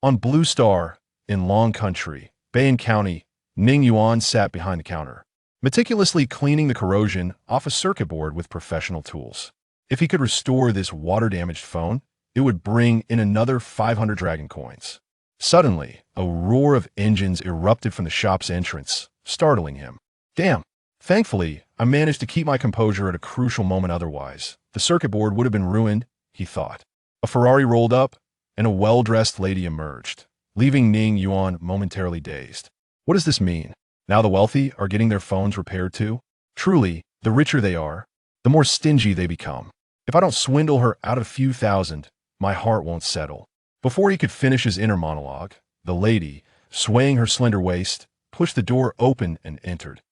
On Blue Star, in Long Country, Bayan County, Ning Yuan sat behind the counter, meticulously cleaning the corrosion off a circuit board with professional tools. If he could restore this water-damaged phone, it would bring in another 500 dragon coins. Suddenly, a roar of engines erupted from the shop's entrance, startling him. Damn! Thankfully, I managed to keep my composure at a crucial moment otherwise. The circuit board would have been ruined, he thought. A Ferrari rolled up, and a well-dressed lady emerged, leaving Ning Yuan momentarily dazed. What does this mean? Now the wealthy are getting their phones repaired too? Truly, the richer they are, the more stingy they become. If I don't swindle her out of a few thousand, my heart won't settle. Before he could finish his inner monologue, the lady, swaying her slender waist, pushed the door open and entered.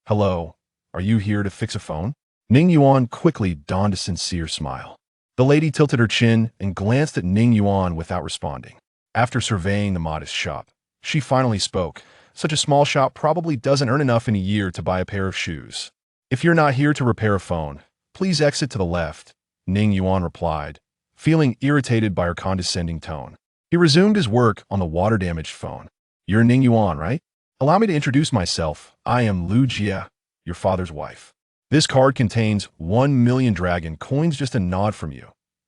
Hello, are you here to fix a phone? Ning Yuan quickly donned a sincere smile. The lady tilted her chin and glanced at Ning Yuan without responding. After surveying the modest shop, she finally spoke. Such a small shop probably doesn't earn enough in a year to buy a pair of shoes. If you're not here to repair a phone, please exit to the left, Ning Yuan replied, feeling irritated by her condescending tone. He resumed his work on the water-damaged phone. You're Ning Yuan, right? Allow me to introduce myself. I am Lu Jie, your father's wife. This card contains 1 million dragon coins, just a nod from you.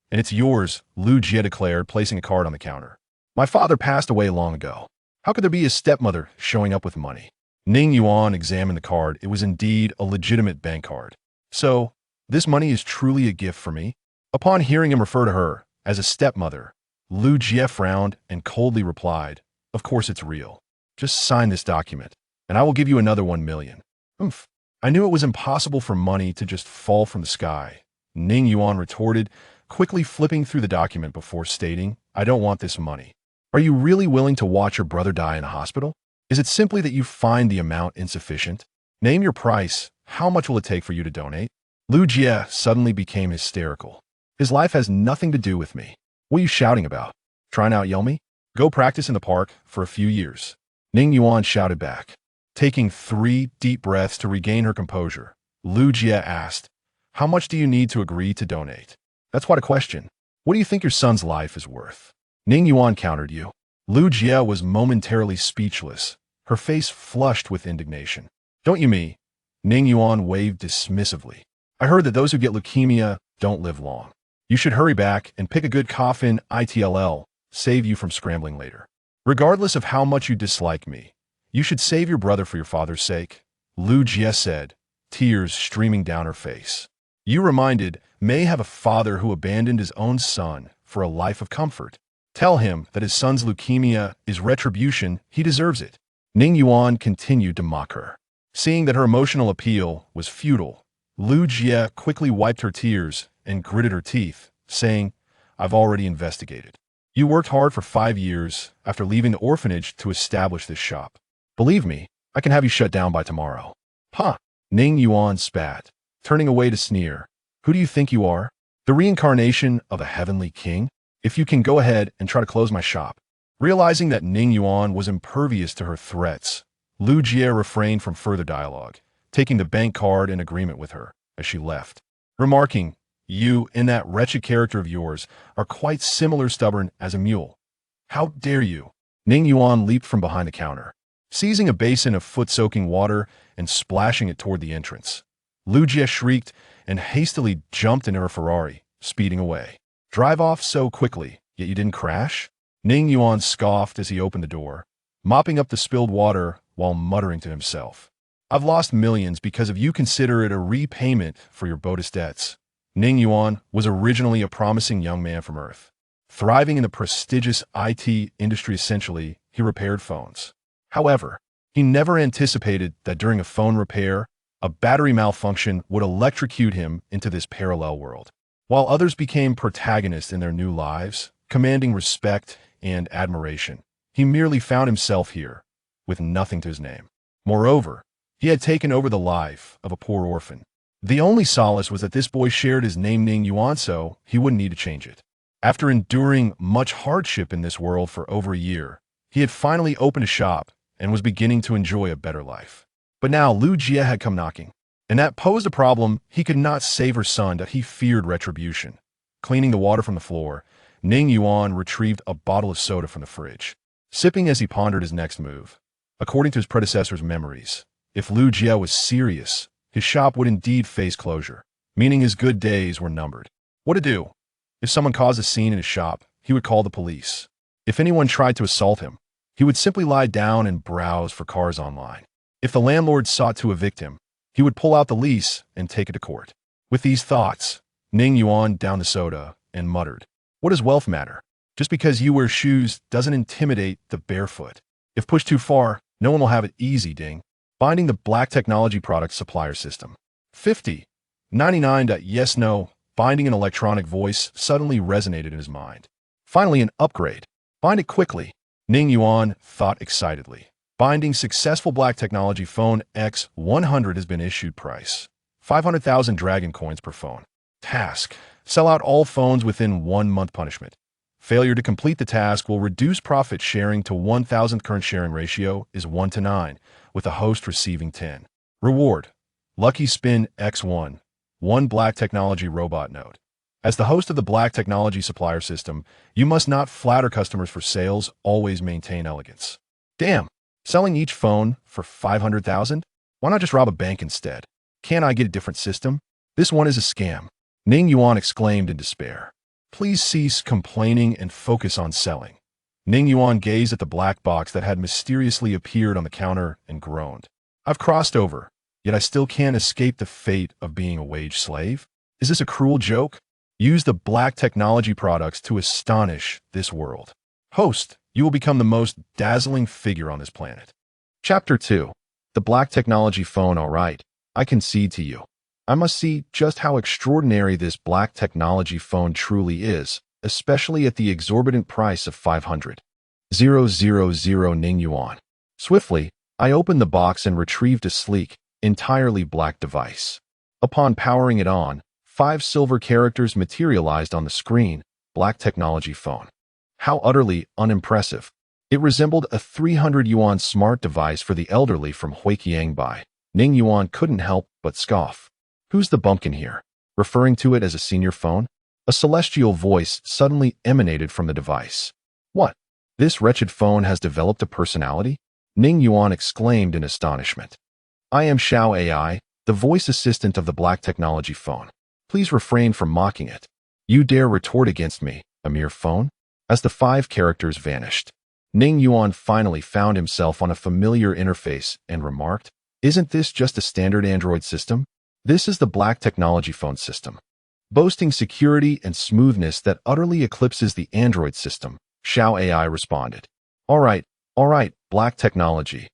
And it's yours, Lu Jie declared, placing a card on the counter. My father passed away long ago. How could there be a stepmother showing up with money? Ning Yuan examined the card. It was indeed a legitimate bank card. So, this money is truly a gift for me? Upon hearing him refer to her as a stepmother, Lu Jie frowned and coldly replied, Of course it's real. Just sign this document, and I will give you another 1 million. Oomph. I knew it was impossible for money to just fall from the sky, Ning Yuan retorted, quickly flipping through the document before stating, I don't want this money. Are you really willing to watch your brother die in a hospital? Is it simply that you find the amount insufficient? Name your price. How much will it take for you to donate? Lu Jie suddenly became hysterical. His life has nothing to do with me. What are you shouting about? Trying to out-yell me? Go practice in the park for a few years. Ning Yuan shouted back. Taking 3 deep breaths to regain her composure, Lu Jie asked, How much do you need to agree to donate? That's quite a question. What do you think your son's life is worth? Ning Yuan countered you. Lu Jie was momentarily speechless, her face flushed with indignation. Don't you me? Ning Yuan waved dismissively. I heard that those who get leukemia don't live long. You should hurry back and pick a good coffin ITLL, save you from scrambling later. Regardless of how much you dislike me, you should save your brother for your father's sake, Lu Jie said, tears streaming down her face. You reminded May have a father who abandoned his own son for a life of comfort. Tell him that his son's leukemia is retribution, he deserves it. Ning Yuan continued to mock her. Seeing that her emotional appeal was futile, Lu Jie quickly wiped her tears and gritted her teeth, saying, I've already investigated. You worked hard for 5 years after leaving the orphanage to establish this shop. Believe me, I can have you shut down by tomorrow. Huh? Ning Yuan spat, turning away to sneer. Who do you think you are? The reincarnation of a heavenly king? If you can go ahead and try to close my shop. Realizing that Ning Yuan was impervious to her threats, Lu Jie refrained from further dialogue, taking the bank card in agreement with her as she left, remarking, You and that wretched character of yours are quite similar stubborn as a mule. How dare you? Ning Yuan leaped from behind the counter, seizing a basin of foot-soaking water and splashing it toward the entrance. Lu Jie shrieked and hastily jumped into her Ferrari, speeding away. Drive off so quickly, yet you didn't crash? Ning Yuan scoffed as he opened the door, mopping up the spilled water while muttering to himself. I've lost millions because of you. Consider it a repayment for your bogus debts. Ning Yuan was originally a promising young man from Earth. Thriving in the prestigious IT industry, essentially, he repaired phones. However, he never anticipated that during a phone repair, a battery malfunction would electrocute him into this parallel world. While others became protagonists in their new lives, commanding respect and admiration, he merely found himself here, with nothing to his name. Moreover, he had taken over the life of a poor orphan. The only solace was that this boy shared his name, Ning Yuan, so he wouldn't need to change it. After enduring much hardship in this world for over a year, he had finally opened a shop and was beginning to enjoy a better life. But now Lu Jie had come knocking, and that posed a problem. He could not save her son, that he feared retribution. Cleaning the water from the floor, Ning Yuan retrieved a bottle of soda from the fridge, sipping as he pondered his next move. According to his predecessor's memories, if Lu Jie was serious, his shop would indeed face closure, meaning his good days were numbered. What to do? If someone caused a scene in his shop, he would call the police. If anyone tried to assault him, he would simply lie down and browse for cars online. If the landlord sought to evict him, he would pull out the lease and take it to court. With these thoughts, Ning Yuan downed the soda and muttered, "What does wealth matter? Just because you wear shoes doesn't intimidate the barefoot. If pushed too far, no one will have it easy, Ding." Binding the Black Technology Product Supplier System. 50. 99. Yes, no. Binding an electronic voice suddenly resonated in his mind. Finally, an upgrade. Bind it quickly. Ning Yuan thought excitedly. Binding successful Black Technology Phone X100 has been issued. Price: 500,000 dragon coins per phone. Task: sell out all phones within 1 month. Punishment: failure to complete the task will reduce profit sharing to 1,000. Current sharing ratio is 1:9, with the host receiving 10. Reward: Lucky Spin X1, 1 Black Technology Robot Note. As the host of the Black Technology Supplier System, you must not flatter customers for sales, always maintain elegance. Damn, selling each phone for 500,000? Why not just rob a bank instead? Can't I get a different system? This one is a scam. Ning Yuan exclaimed in despair. Please cease complaining and focus on selling. Ning Yuan gazed at the black box that had mysteriously appeared on the counter and groaned. I've crossed over, yet I still can't escape the fate of being a wage slave. Is this a cruel joke? Use the Black Technology products to astonish this world. Host, you will become the most dazzling figure on this planet. Chapter 2. The Black Technology Phone. All right, I concede to you. I must see just how extraordinary this Black Technology Phone truly is, especially at the exorbitant price of 500,000 Ning Yuan. Swiftly, I opened the box and retrieved a sleek, entirely black device. Upon powering it on, 5 silver characters materialized on the screen. Black Technology Phone. How utterly unimpressive. It resembled a 300 yuan smart device for the elderly from Huiqiang Bai. Ning Yuan couldn't help but scoff. Who's the bumpkin here? Referring to it as a senior phone? A celestial voice suddenly emanated from the device. What? This wretched phone has developed a personality? Ning Yuan exclaimed in astonishment. I am Xiao AI, the voice assistant of the Black Technology Phone. Please refrain from mocking it. You dare retort against me, a mere phone? As the 5 characters vanished, Ning Yuan finally found himself on a familiar interface and remarked, Isn't this just a standard Android system? This is the Black Technology Phone system. Boasting security and smoothness that utterly eclipses the Android system, Xiao AI responded. All right, Black Technology.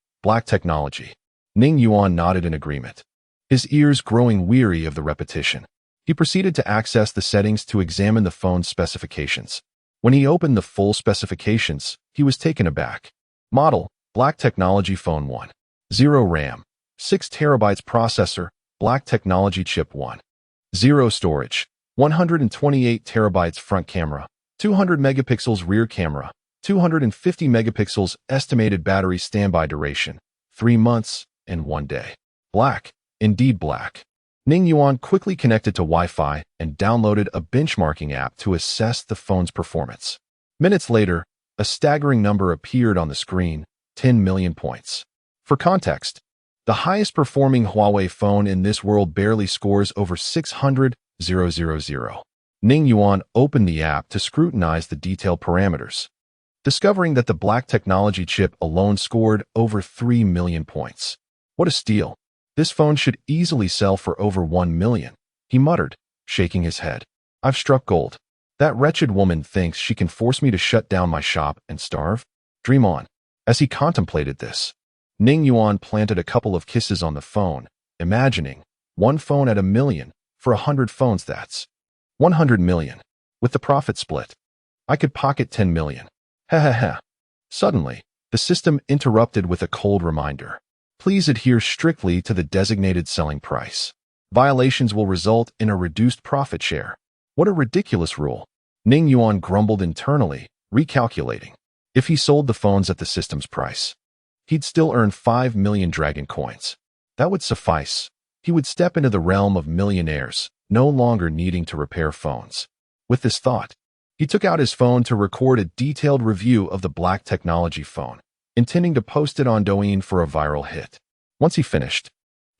Ning Yuan nodded in agreement, his ears growing weary of the repetition. He proceeded to access the settings to examine the phone's specifications. When he opened the full specifications, he was taken aback. Model: Black Technology Phone 1. 0 RAM. 6 TB processor, Black Technology Chip 1. 0 storage. 128 TB front camera. 200 megapixels rear camera. 250 megapixels estimated battery standby duration. 3 months and 1 day. Black. Indeed black. Ning Yuan quickly connected to Wi-Fi and downloaded a benchmarking app to assess the phone's performance. Minutes later, a staggering number appeared on the screen, 10 million points. For context, the highest performing Huawei phone in this world barely scores over 600,000. Ning Yuan opened the app to scrutinize the detailed parameters, discovering that the Black Technology chip alone scored over 3 million points. What a steal. This phone should easily sell for over 1 million, he muttered, shaking his head. I've struck gold. That wretched woman thinks she can force me to shut down my shop and starve? Dream on. As he contemplated this, Ning Yuan planted a couple of kisses on the phone, imagining 1 phone at 1 million for 100 phones. That's 100 million. With the profit split, I could pocket 10 million. Ha. Suddenly, the system interrupted with a cold reminder. Please adhere strictly to the designated selling price. Violations will result in a reduced profit share. What a ridiculous rule. Ning Yuan grumbled internally, recalculating. If he sold the phones at the system's price, he'd still earn 5 million dragon coins. That would suffice. He would step into the realm of millionaires, no longer needing to repair phones. With this thought, He took out his phone to record a detailed review of the black technology phone, intending to post it on Douyin for a viral hit. Once he finished,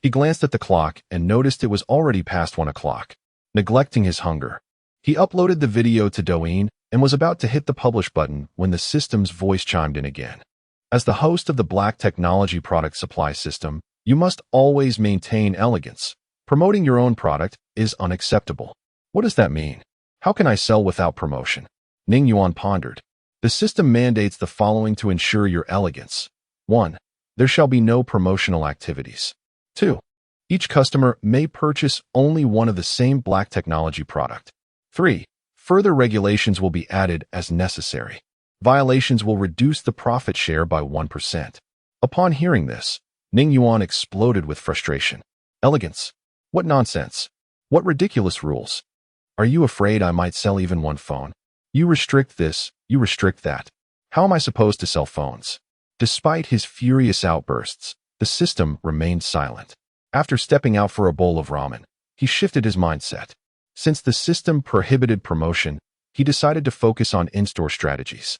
he glanced at the clock and noticed it was already past 1 o'clock. Neglecting his hunger, he uploaded the video to Douyin and was about to hit the publish button when the system's voice chimed in again. As the host of the black technology product supply system, you must always maintain elegance. Promoting your own product is unacceptable. What does that mean? How can I sell without promotion? Ning Yuan pondered. The system mandates the following to ensure your elegance. 1. There shall be no promotional activities. 2. Each customer may purchase only one of the same black technology product. 3. Further regulations will be added as necessary. Violations will reduce the profit share by 1%. Upon hearing this, Ning Yuan exploded with frustration. Elegance? What nonsense! What ridiculous rules! Are you afraid I might sell even one phone? You restrict this, you restrict that. How am I supposed to sell phones? Despite his furious outbursts, the system remained silent. After stepping out for a bowl of ramen, he shifted his mindset. Since the system prohibited promotion, he decided to focus on in-store strategies,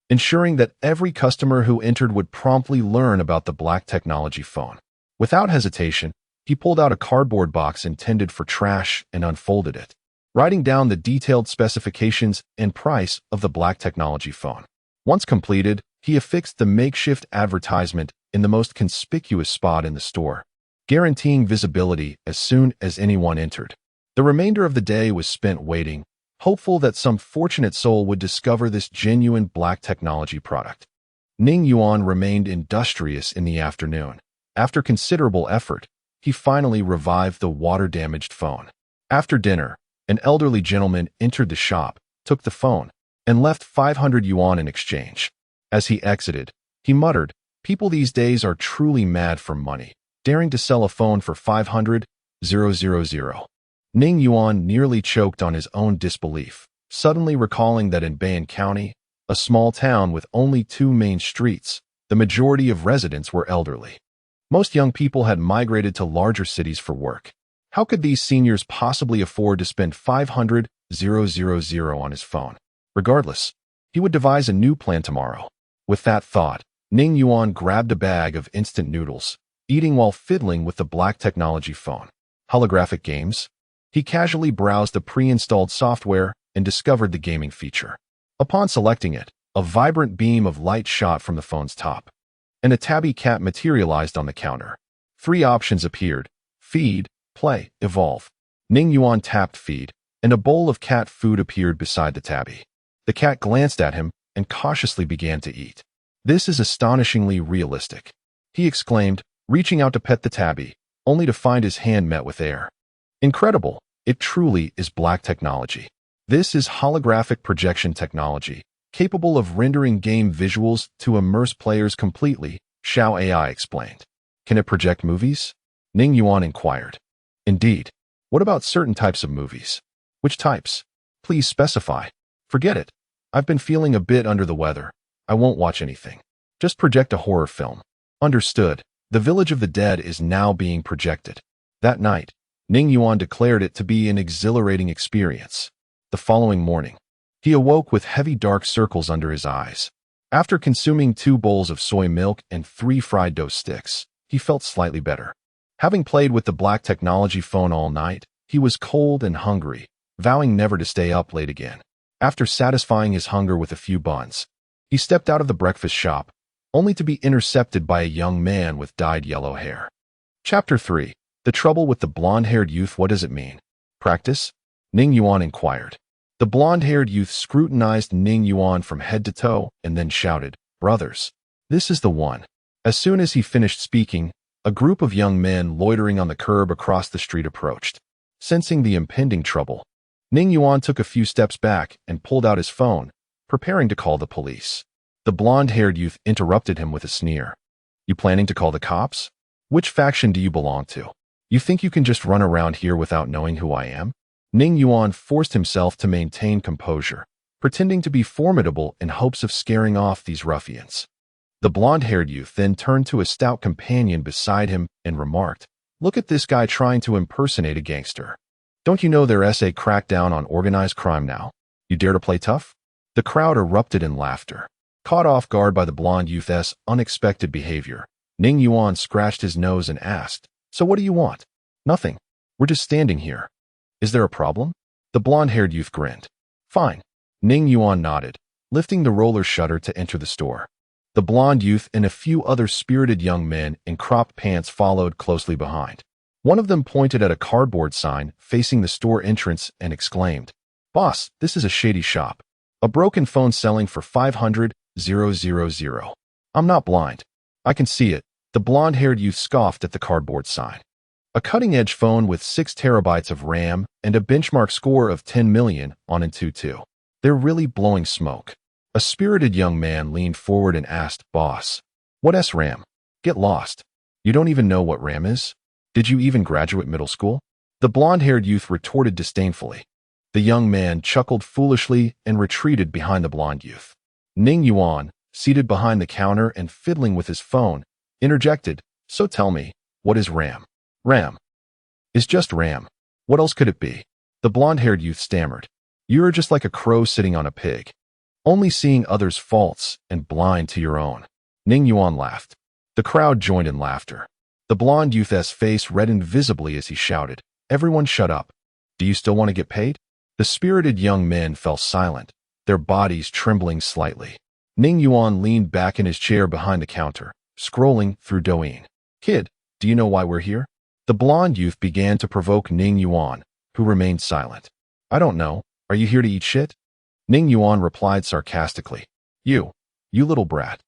ensuring that every customer who entered would promptly learn about the black technology phone. Without hesitation, he pulled out a cardboard box intended for trash and unfolded it, writing down the detailed specifications and price of the black technology phone. Once completed, he affixed the makeshift advertisement in the most conspicuous spot in the store, guaranteeing visibility as soon as anyone entered. The remainder of the day was spent waiting, hopeful that some fortunate soul would discover this genuine black technology product. Ning Yuan remained industrious in the afternoon. After considerable effort, he finally revived the water-damaged phone. After dinner, an elderly gentleman entered the shop, took the phone, and left 500 yuan in exchange. As he exited, he muttered, "People these days are truly mad for money, daring to sell a phone for 500,000. Ning Yuan nearly choked on his own disbelief, suddenly recalling that in Bayan County, a small town with only 2 main streets, the majority of residents were elderly. Most young people had migrated to larger cities for work. How could these seniors possibly afford to spend 500,000 on his phone? Regardless, he would devise a new plan tomorrow. With that thought, Ning Yuan grabbed a bag of instant noodles, eating while fiddling with the black technology phone. Holographic games? He casually browsed the pre-installed software and discovered the gaming feature. Upon selecting it, a vibrant beam of light shot from the phone's top, and a tabby cat materialized on the counter. 3 options appeared: feed, play, evolve. Ning Yuan tapped feed, and a bowl of cat food appeared beside the tabby. The cat glanced at him and cautiously began to eat. "This is astonishingly realistic," he exclaimed, reaching out to pet the tabby, only to find his hand met with air. "Incredible! It truly is black technology. This is holographic projection technology, capable of rendering game visuals to immerse players completely," Xiao AI explained. "Can it project movies?" Ning Yuan inquired. "Indeed. What about certain types of movies?" "Which types? Please specify." "Forget it. I've been feeling a bit under the weather. I won't watch anything. Just project a horror film." "Understood. The Village of the Dead is now being projected." That night, Ning Yuan declared it to be an exhilarating experience. The following morning, he awoke with heavy dark circles under his eyes. After consuming 2 bowls of soy milk and 3 fried dough sticks, he felt slightly better. Having played with the black technology phone all night, he was cold and hungry, vowing never to stay up late again. After satisfying his hunger with a few buns, he stepped out of the breakfast shop, only to be intercepted by a young man with dyed yellow hair. Chapter 3. The Trouble with the Blonde-Haired Youth. What does it mean? Practice? Ning Yuan inquired. The blonde-haired youth scrutinized Ning Yuan from head to toe and then shouted, "Brothers, this is the one." As soon as he finished speaking, a group of young men loitering on the curb across the street approached. Sensing the impending trouble, Ning Yuan took a few steps back and pulled out his phone, preparing to call the police. The blonde-haired youth interrupted him with a sneer. "You planning to call the cops? Which faction do you belong to? You think you can just run around here without knowing who I am?" Ning Yuan forced himself to maintain composure, pretending to be formidable in hopes of scaring off these ruffians. The blonde-haired youth then turned to a stout companion beside him and remarked, "Look at this guy trying to impersonate a gangster. Don't you know there's a crackdown on organized crime now? You dare to play tough? The crowd erupted in laughter. Caught off guard by the blonde youth's unexpected behavior, Ning Yuan scratched his nose and asked, "So what do you want?" "Nothing. We're just standing here." "Is there a problem?" The blonde-haired youth grinned. "Fine." Ning Yuan nodded, lifting the roller shutter to enter the store. The blonde youth and a few other spirited young men in cropped pants followed closely behind. One of them pointed at a cardboard sign facing the store entrance and exclaimed, "Boss, this is a shady shop. A broken phone selling for 500,000. I'm not blind. I can see it." The blonde-haired youth scoffed at the cardboard sign. A cutting-edge phone with 6 terabytes of RAM and a benchmark score of 10 million on Antutu. They're really blowing smoke. A spirited young man leaned forward and asked, "Boss, what SRAM? Get lost. You don't even know what RAM is? Did you even graduate middle school?" The blonde-haired youth retorted disdainfully. The young man chuckled foolishly and retreated behind the blonde youth. Ning Yuan, seated behind the counter and fiddling with his phone, interjected, "So tell me, what is RAM?" "RAM is just RAM. What else could it be?" The blonde-haired youth stammered. "You're just like a crow sitting on a pig, only seeing others' faults and blind to your own." Ning Yuan laughed. The crowd joined in laughter. The blonde youth's face reddened visibly as he shouted, "Everyone shut up. Do you still want to get paid?" The spirited young men fell silent, their bodies trembling slightly. Ning Yuan leaned back in his chair behind the counter, scrolling through Douyin. "Kid, do you know why we're here?" The blonde youth began to provoke Ning Yuan, who remained silent. "I don't know. Are you here to eat shit?" Ning Yuan replied sarcastically. You little brat.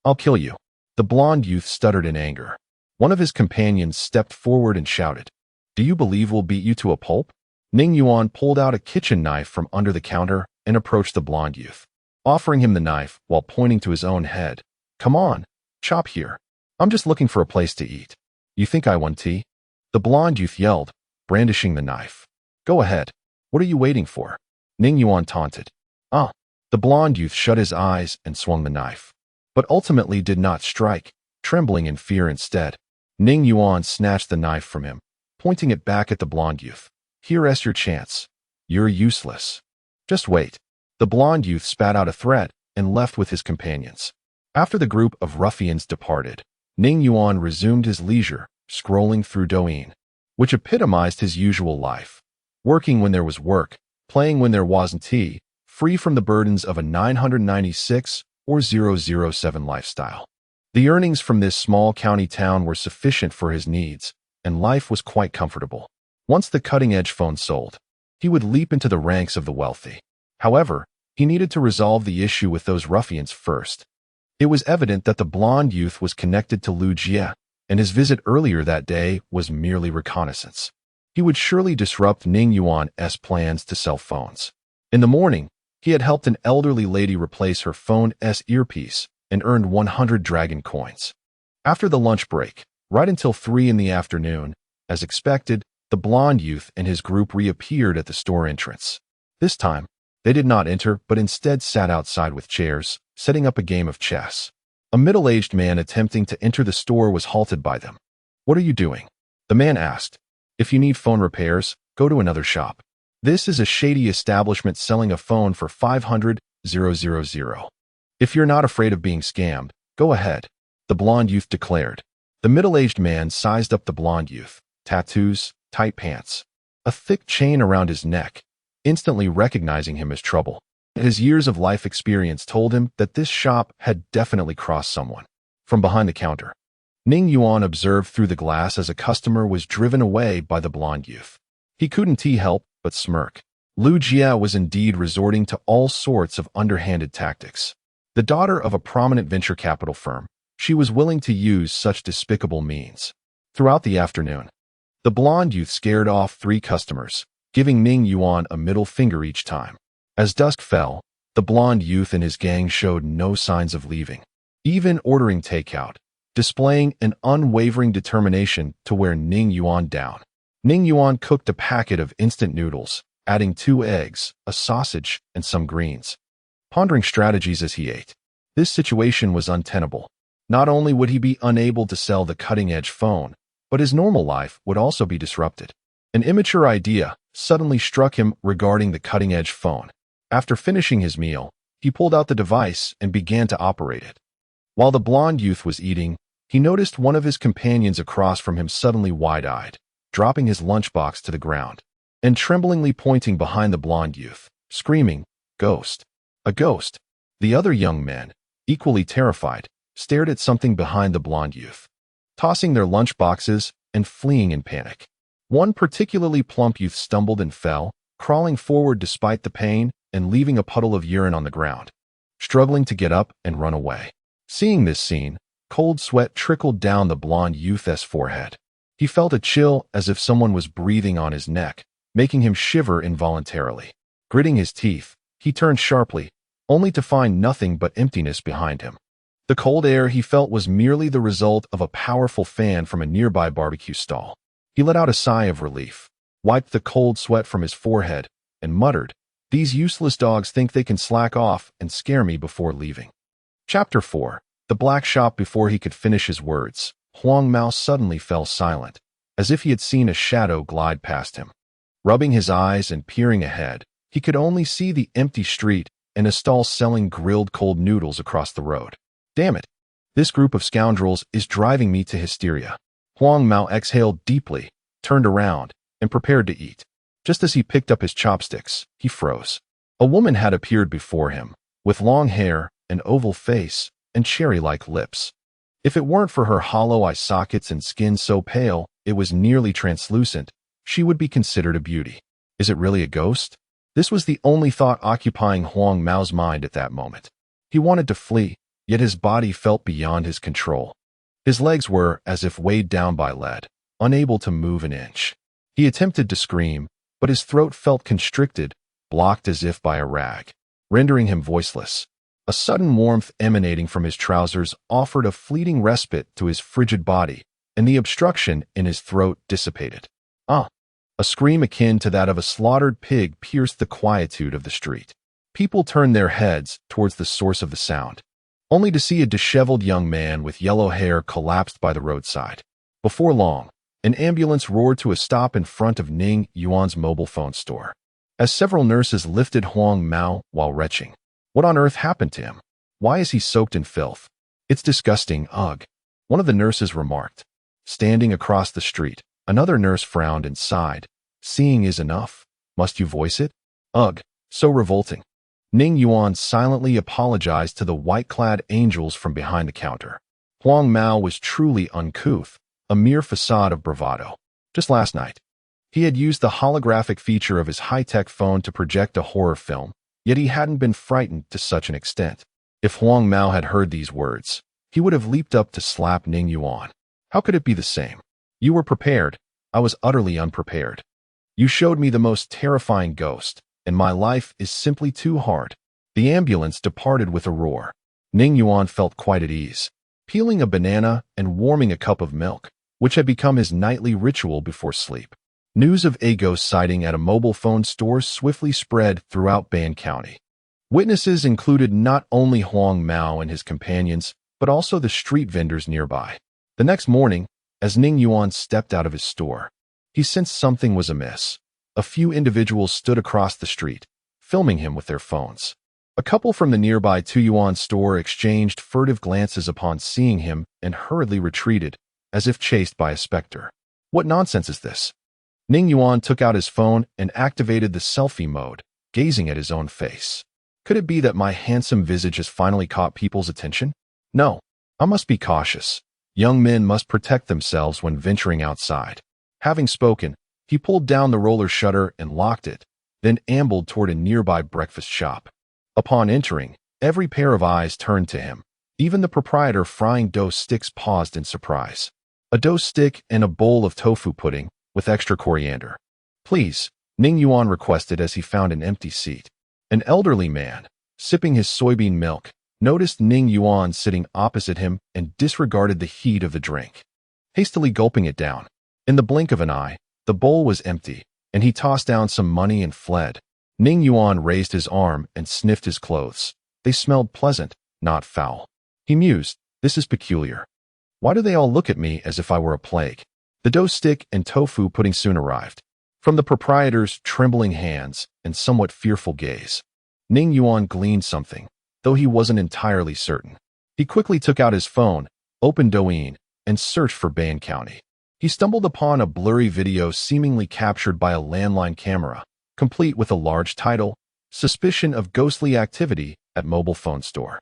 I'll kill you." The blonde youth stuttered in anger. One of his companions stepped forward and shouted, "Do you believe we'll beat you to a pulp?" Ning Yuan pulled out a kitchen knife from under the counter and approached the blonde youth, offering him the knife while pointing to his own head. "Come on, chop here. I'm just looking for a place to eat. You think I want tea?" The blonde youth yelled, brandishing the knife. "Go ahead. What are you waiting for?" Ning Yuan taunted. "Ah." The blonde youth shut his eyes and swung the knife, but ultimately did not strike, trembling in fear instead. Ning Yuan snatched the knife from him, pointing it back at the blonde youth. "Here's your chance. You're useless. Just wait." The blonde youth spat out a threat and left with his companions. After the group of ruffians departed, Ning Yuan resumed his leisure, scrolling through Douyin, which epitomized his usual life. Working when there was work, playing when there wasn't tea, free from the burdens of a 996 or 007 lifestyle. The earnings from this small county town were sufficient for his needs, and life was quite comfortable. Once the cutting-edge phone sold, he would leap into the ranks of the wealthy. However, he needed to resolve the issue with those ruffians first. It was evident that the blonde youth was connected to Lu Jie, and his visit earlier that day was merely reconnaissance. He would surely disrupt Ning Yuan's plans to sell phones. In the morning, he had helped an elderly lady replace her phone's earpiece and earned 100 dragon coins. After the lunch break, right until 3 in the afternoon, as expected, the blonde youth and his group reappeared at the store entrance. This time, they did not enter but instead sat outside with chairs, setting up a game of chess. A middle-aged man attempting to enter the store was halted by them. "What are you doing?" The man asked. "If you need phone repairs, go to another shop. This is a shady establishment selling a phone for 500,000. If you're not afraid of being scammed, go ahead," the blonde youth declared. The middle-aged man sized up the blonde youth. Tattoos, tight pants, a thick chain around his neck, instantly recognizing him as trouble. His years of life experience told him that this shop had definitely crossed someone. From behind the counter, Ning Yuan observed through the glass as a customer was driven away by the blonde youth. He couldn't help but smirk. Lu Jie was indeed resorting to all sorts of underhanded tactics. The daughter of a prominent venture capital firm, she was willing to use such despicable means. Throughout the afternoon, the blonde youth scared off 3 customers, giving Ning Yuan a middle finger each time. As dusk fell, the blonde youth and his gang showed no signs of leaving, even ordering takeout, displaying an unwavering determination to wear Ning Yuan down. Ning Yuan cooked a packet of instant noodles, adding 2 eggs, a sausage, and some greens, pondering strategies as he ate. This situation was untenable. Not only would he be unable to sell the cutting-edge phone, but his normal life would also be disrupted. An immature idea suddenly struck him regarding the cutting-edge phone. After finishing his meal, he pulled out the device and began to operate it. While the blonde youth was eating, he noticed one of his companions across from him suddenly wide-eyed, dropping his lunchbox to the ground, and tremblingly pointing behind the blonde youth, screaming, "Ghost! A ghost!" The other young men, equally terrified, stared at something behind the blonde youth, tossing their lunchboxes and fleeing in panic. One particularly plump youth stumbled and fell, crawling forward despite the pain and leaving a puddle of urine on the ground, struggling to get up and run away. Seeing this scene, cold sweat trickled down the blonde youth's forehead. He felt a chill as if someone was breathing on his neck, making him shiver involuntarily. Gritting his teeth, he turned sharply, only to find nothing but emptiness behind him. The cold air he felt was merely the result of a powerful fan from a nearby barbecue stall. He let out a sigh of relief, wiped the cold sweat from his forehead, and muttered, "These useless dogs think they can slack off and scare me before leaving." Chapter 4. The Black Shop. Before he could finish his words, Huang Mao suddenly fell silent, as if he had seen a shadow glide past him. Rubbing his eyes and peering ahead, he could only see the empty street and a stall selling grilled cold noodles across the road. Damn it! This group of scoundrels is driving me to hysteria. Huang Mao exhaled deeply, turned around, and prepared to eat. Just as he picked up his chopsticks, he froze. A woman had appeared before him, with long hair, an oval face, and cherry-like lips. If it weren't for her hollow eye sockets and skin so pale it was nearly translucent, she would be considered a beauty. Is it really a ghost? This was the only thought occupying Huang Mao's mind at that moment. He wanted to flee, yet his body felt beyond his control. His legs were as if weighed down by lead, unable to move an inch. He attempted to scream, but his throat felt constricted, blocked as if by a rag, rendering him voiceless. A sudden warmth emanating from his trousers offered a fleeting respite to his frigid body, and the obstruction in his throat dissipated. Ah! A scream akin to that of a slaughtered pig pierced the quietude of the street. People turned their heads towards the source of the sound, only to see a disheveled young man with yellow hair collapsed by the roadside. Before long, an ambulance roared to a stop in front of Ning Yuan's mobile phone store, as several nurses lifted Huang Mao while retching. What on earth happened to him? Why is he soaked in filth? It's disgusting, ugh, one of the nurses remarked. Standing across the street, another nurse frowned and sighed. Seeing is enough. Must you voice it? Ugh, so revolting. Ning Yuan silently apologized to the white-clad angels from behind the counter. Huang Mao was truly uncouth, a mere facade of bravado. Just last night, he had used the holographic feature of his high-tech phone to project a horror film, yet he hadn't been frightened to such an extent. If Huang Mao had heard these words, he would have leaped up to slap Ning Yuan. How could it be the same? You were prepared. I was utterly unprepared. You showed me the most terrifying ghost, and my life is simply too hard. The ambulance departed with a roar. Ning Yuan felt quite at ease, peeling a banana and warming a cup of milk, which had become his nightly ritual before sleep. News of a ghost sighting at a mobile phone store swiftly spread throughout Ban County. Witnesses included not only Huang Mao and his companions, but also the street vendors nearby. The next morning, as Ning Yuan stepped out of his store, he sensed something was amiss. A few individuals stood across the street, filming him with their phones. A couple from the nearby Tuyuan store exchanged furtive glances upon seeing him and hurriedly retreated, as if chased by a specter. What nonsense is this? Ning Yuan took out his phone and activated the selfie mode, gazing at his own face. Could it be that my handsome visage has finally caught people's attention? No, I must be cautious. Young men must protect themselves when venturing outside. Having spoken, he pulled down the roller shutter and locked it, then ambled toward a nearby breakfast shop. Upon entering, every pair of eyes turned to him. Even the proprietor frying dough sticks paused in surprise. A dough stick and a bowl of tofu pudding, with extra coriander. Please, Ning Yuan requested as he found an empty seat. An elderly man, sipping his soybean milk, noticed Ning Yuan sitting opposite him and disregarded the heat of the drink, hastily gulping it down. In the blink of an eye, the bowl was empty, and he tossed down some money and fled. Ning Yuan raised his arm and sniffed his clothes. They smelled pleasant, not foul. He mused, this is peculiar. Why do they all look at me as if I were a plague? The dough stick and tofu pudding soon arrived. From the proprietor's trembling hands and somewhat fearful gaze, Ning Yuan gleaned something, though he wasn't entirely certain. He quickly took out his phone, opened Douyin, and searched for Bayan County. He stumbled upon a blurry video seemingly captured by a landline camera, complete with a large title, Suspicion of Ghostly Activity at Mobile Phone Store.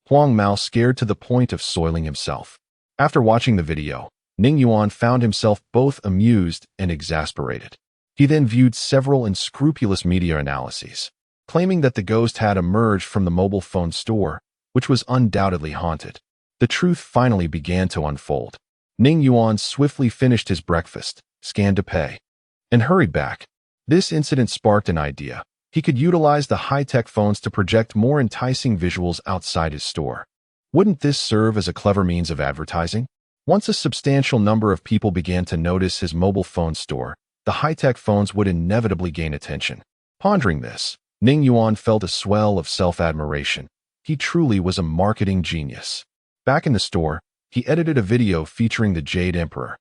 Huang Mao scared to the point of soiling himself. After watching the video, Ning Yuan found himself both amused and exasperated. He then viewed several unscrupulous media analyses, claiming that the ghost had emerged from the mobile phone store, which was undoubtedly haunted. The truth finally began to unfold. Ning Yuan swiftly finished his breakfast, scanned to pay, and hurried back. This incident sparked an idea. He could utilize the high-tech phones to project more enticing visuals outside his store. Wouldn't this serve as a clever means of advertising? Once a substantial number of people began to notice his mobile phone store, the high-tech phones would inevitably gain attention. Pondering this, Ning Yuan felt a swell of self-admiration. He truly was a marketing genius. Back in the store, he edited a video featuring the Jade Emperor,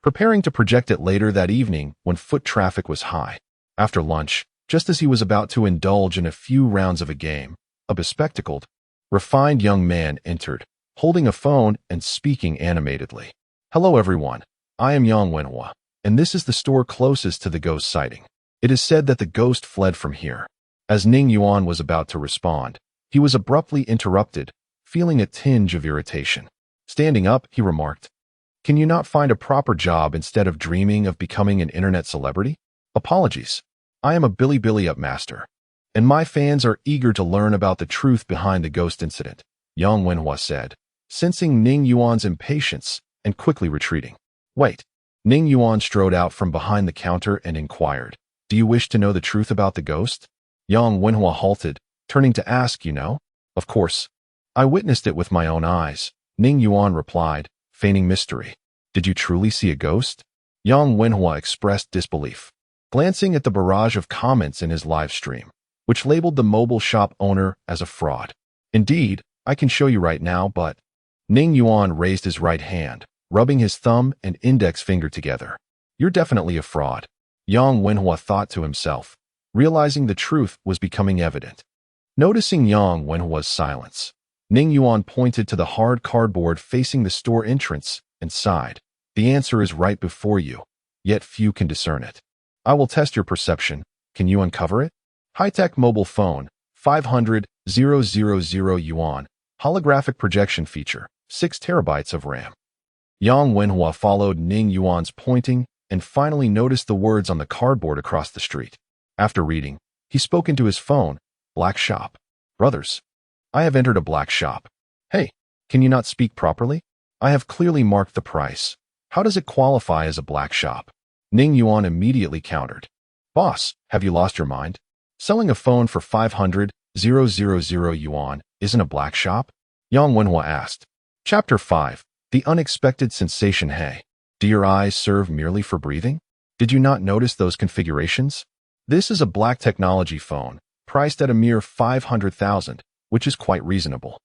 preparing to project it later that evening when foot traffic was high. After lunch, just as he was about to indulge in a few rounds of a game, a bespectacled, refined young man entered, holding a phone and speaking animatedly. "Hello everyone, I am Yang Wenhua, and this is the store closest to the ghost sighting. It is said that the ghost fled from here." As Ning Yuan was about to respond, he was abruptly interrupted, feeling a tinge of irritation. Standing up, he remarked, "Can you not find a proper job instead of dreaming of becoming an internet celebrity? Apologies. I am a Billy Up master, and my fans are eager to learn about the truth behind the ghost incident," Yang Wenhua said, sensing Ning Yuan's impatience and quickly retreating. "Wait." Ning Yuan strode out from behind the counter and inquired, "Do you wish to know the truth about the ghost?" Yang Wenhua halted, turning to ask, "You know?" "Of course. I witnessed it with my own eyes," Ning Yuan replied, feigning mystery. "Did you truly see a ghost?" Yang Wenhua expressed disbelief, glancing at the barrage of comments in his live stream, which labeled the mobile shop owner as a fraud. "Indeed, I can show you right now, but..." Ning Yuan raised his right hand, rubbing his thumb and index finger together. "You're definitely a fraud," Yang Wenhua thought to himself, realizing the truth was becoming evident. Noticing Yang Wenhua's silence, Ning Yuan pointed to the hard cardboard facing the store entrance and sighed. "The answer is right before you, yet few can discern it. I will test your perception. Can you uncover it? High-tech mobile phone, 500,000 yuan, holographic projection feature, 6 terabytes of RAM." Yang Wenhua followed Ning Yuan's pointing and finally noticed the words on the cardboard across the street. After reading, he spoke into his phone. "Black shop. Brothers, I have entered a black shop. Hey, can you not speak properly? I have clearly marked the price. How does it qualify as a black shop?" Ning Yuan immediately countered. "Boss, have you lost your mind? Selling a phone for 500,000 yuan isn't a black shop?" Yang Wenhua asked. Chapter 5. The Unexpected Sensation. Hey, do your eyes serve merely for breathing? Did you not notice those configurations? This is a black technology phone, priced at a mere 500,000, which is quite reasonable.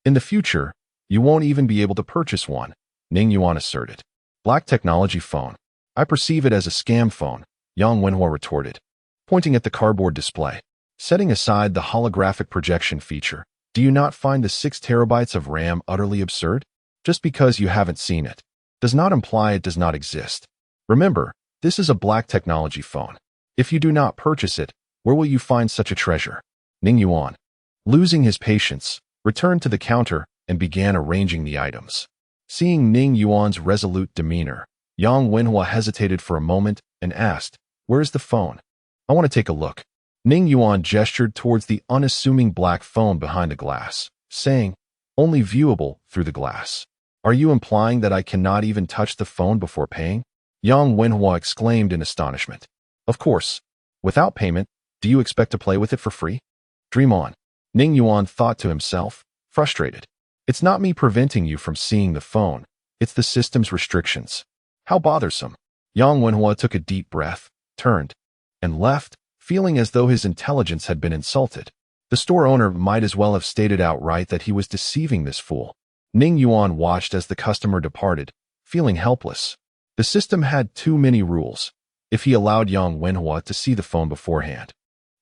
In the future, you won't even be able to purchase one, Ning Yuan asserted. "Black technology phone. I perceive it as a scam phone," Yang Wenhua retorted, pointing at the cardboard display. "Setting aside the holographic projection feature, do you not find the 6 terabytes of RAM utterly absurd? Just because you haven't seen it does not imply it does not exist. Remember, this is a black technology phone. If you do not purchase it, where will you find such a treasure?" Ning Yuan, losing his patience, returned to the counter and began arranging the items. Seeing Ning Yuan's resolute demeanor, Yang Wenhua hesitated for a moment and asked, "Where is the phone? I want to take a look." Ning Yuan gestured towards the unassuming black phone behind the glass, saying, "Only viewable through the glass. Are you implying that I cannot even touch the phone before paying?" Yang Wenhua exclaimed in astonishment. "Of course. Without payment, do you expect to play with it for free? Dream on," Ning Yuan thought to himself, frustrated. "It's not me preventing you from seeing the phone. It's the system's restrictions. How bothersome." Yang Wenhua took a deep breath, turned, and left, feeling as though his intelligence had been insulted. The store owner might as well have stated outright that he was deceiving this fool. Ning Yuan watched as the customer departed, feeling helpless. The system had too many rules. If he allowed Yang Wenhua to see the phone beforehand,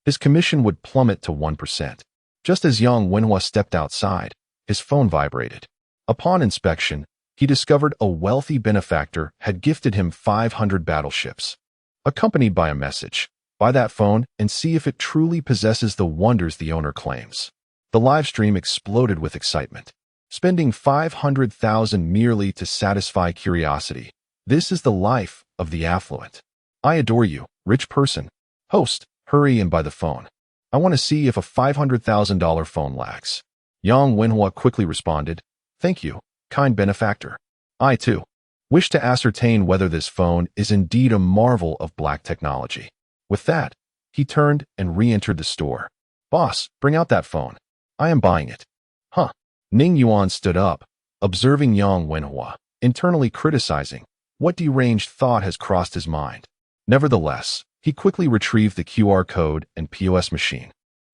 his commission would plummet to 1%. Just as Yang Wenhua stepped outside, his phone vibrated. Upon inspection, he discovered a wealthy benefactor had gifted him 500 battleships, accompanied by a message. Buy that phone and see if it truly possesses the wonders the owner claims. The live stream exploded with excitement. Spending 500,000 merely to satisfy curiosity. This is the life of the affluent. I adore you, rich person. Host, hurry and buy the phone. I want to see if a $500,000 phone lags. Yang Wenhua quickly responded, thank you, kind benefactor. I, too, wish to ascertain whether this phone is indeed a marvel of black technology. With that, he turned and re-entered the store. Boss, bring out that phone. I am buying it. Huh. Ning Yuan stood up, observing Yang Wenhua, internally criticizing what deranged thought has crossed his mind. Nevertheless, he quickly retrieved the QR code and POS machine,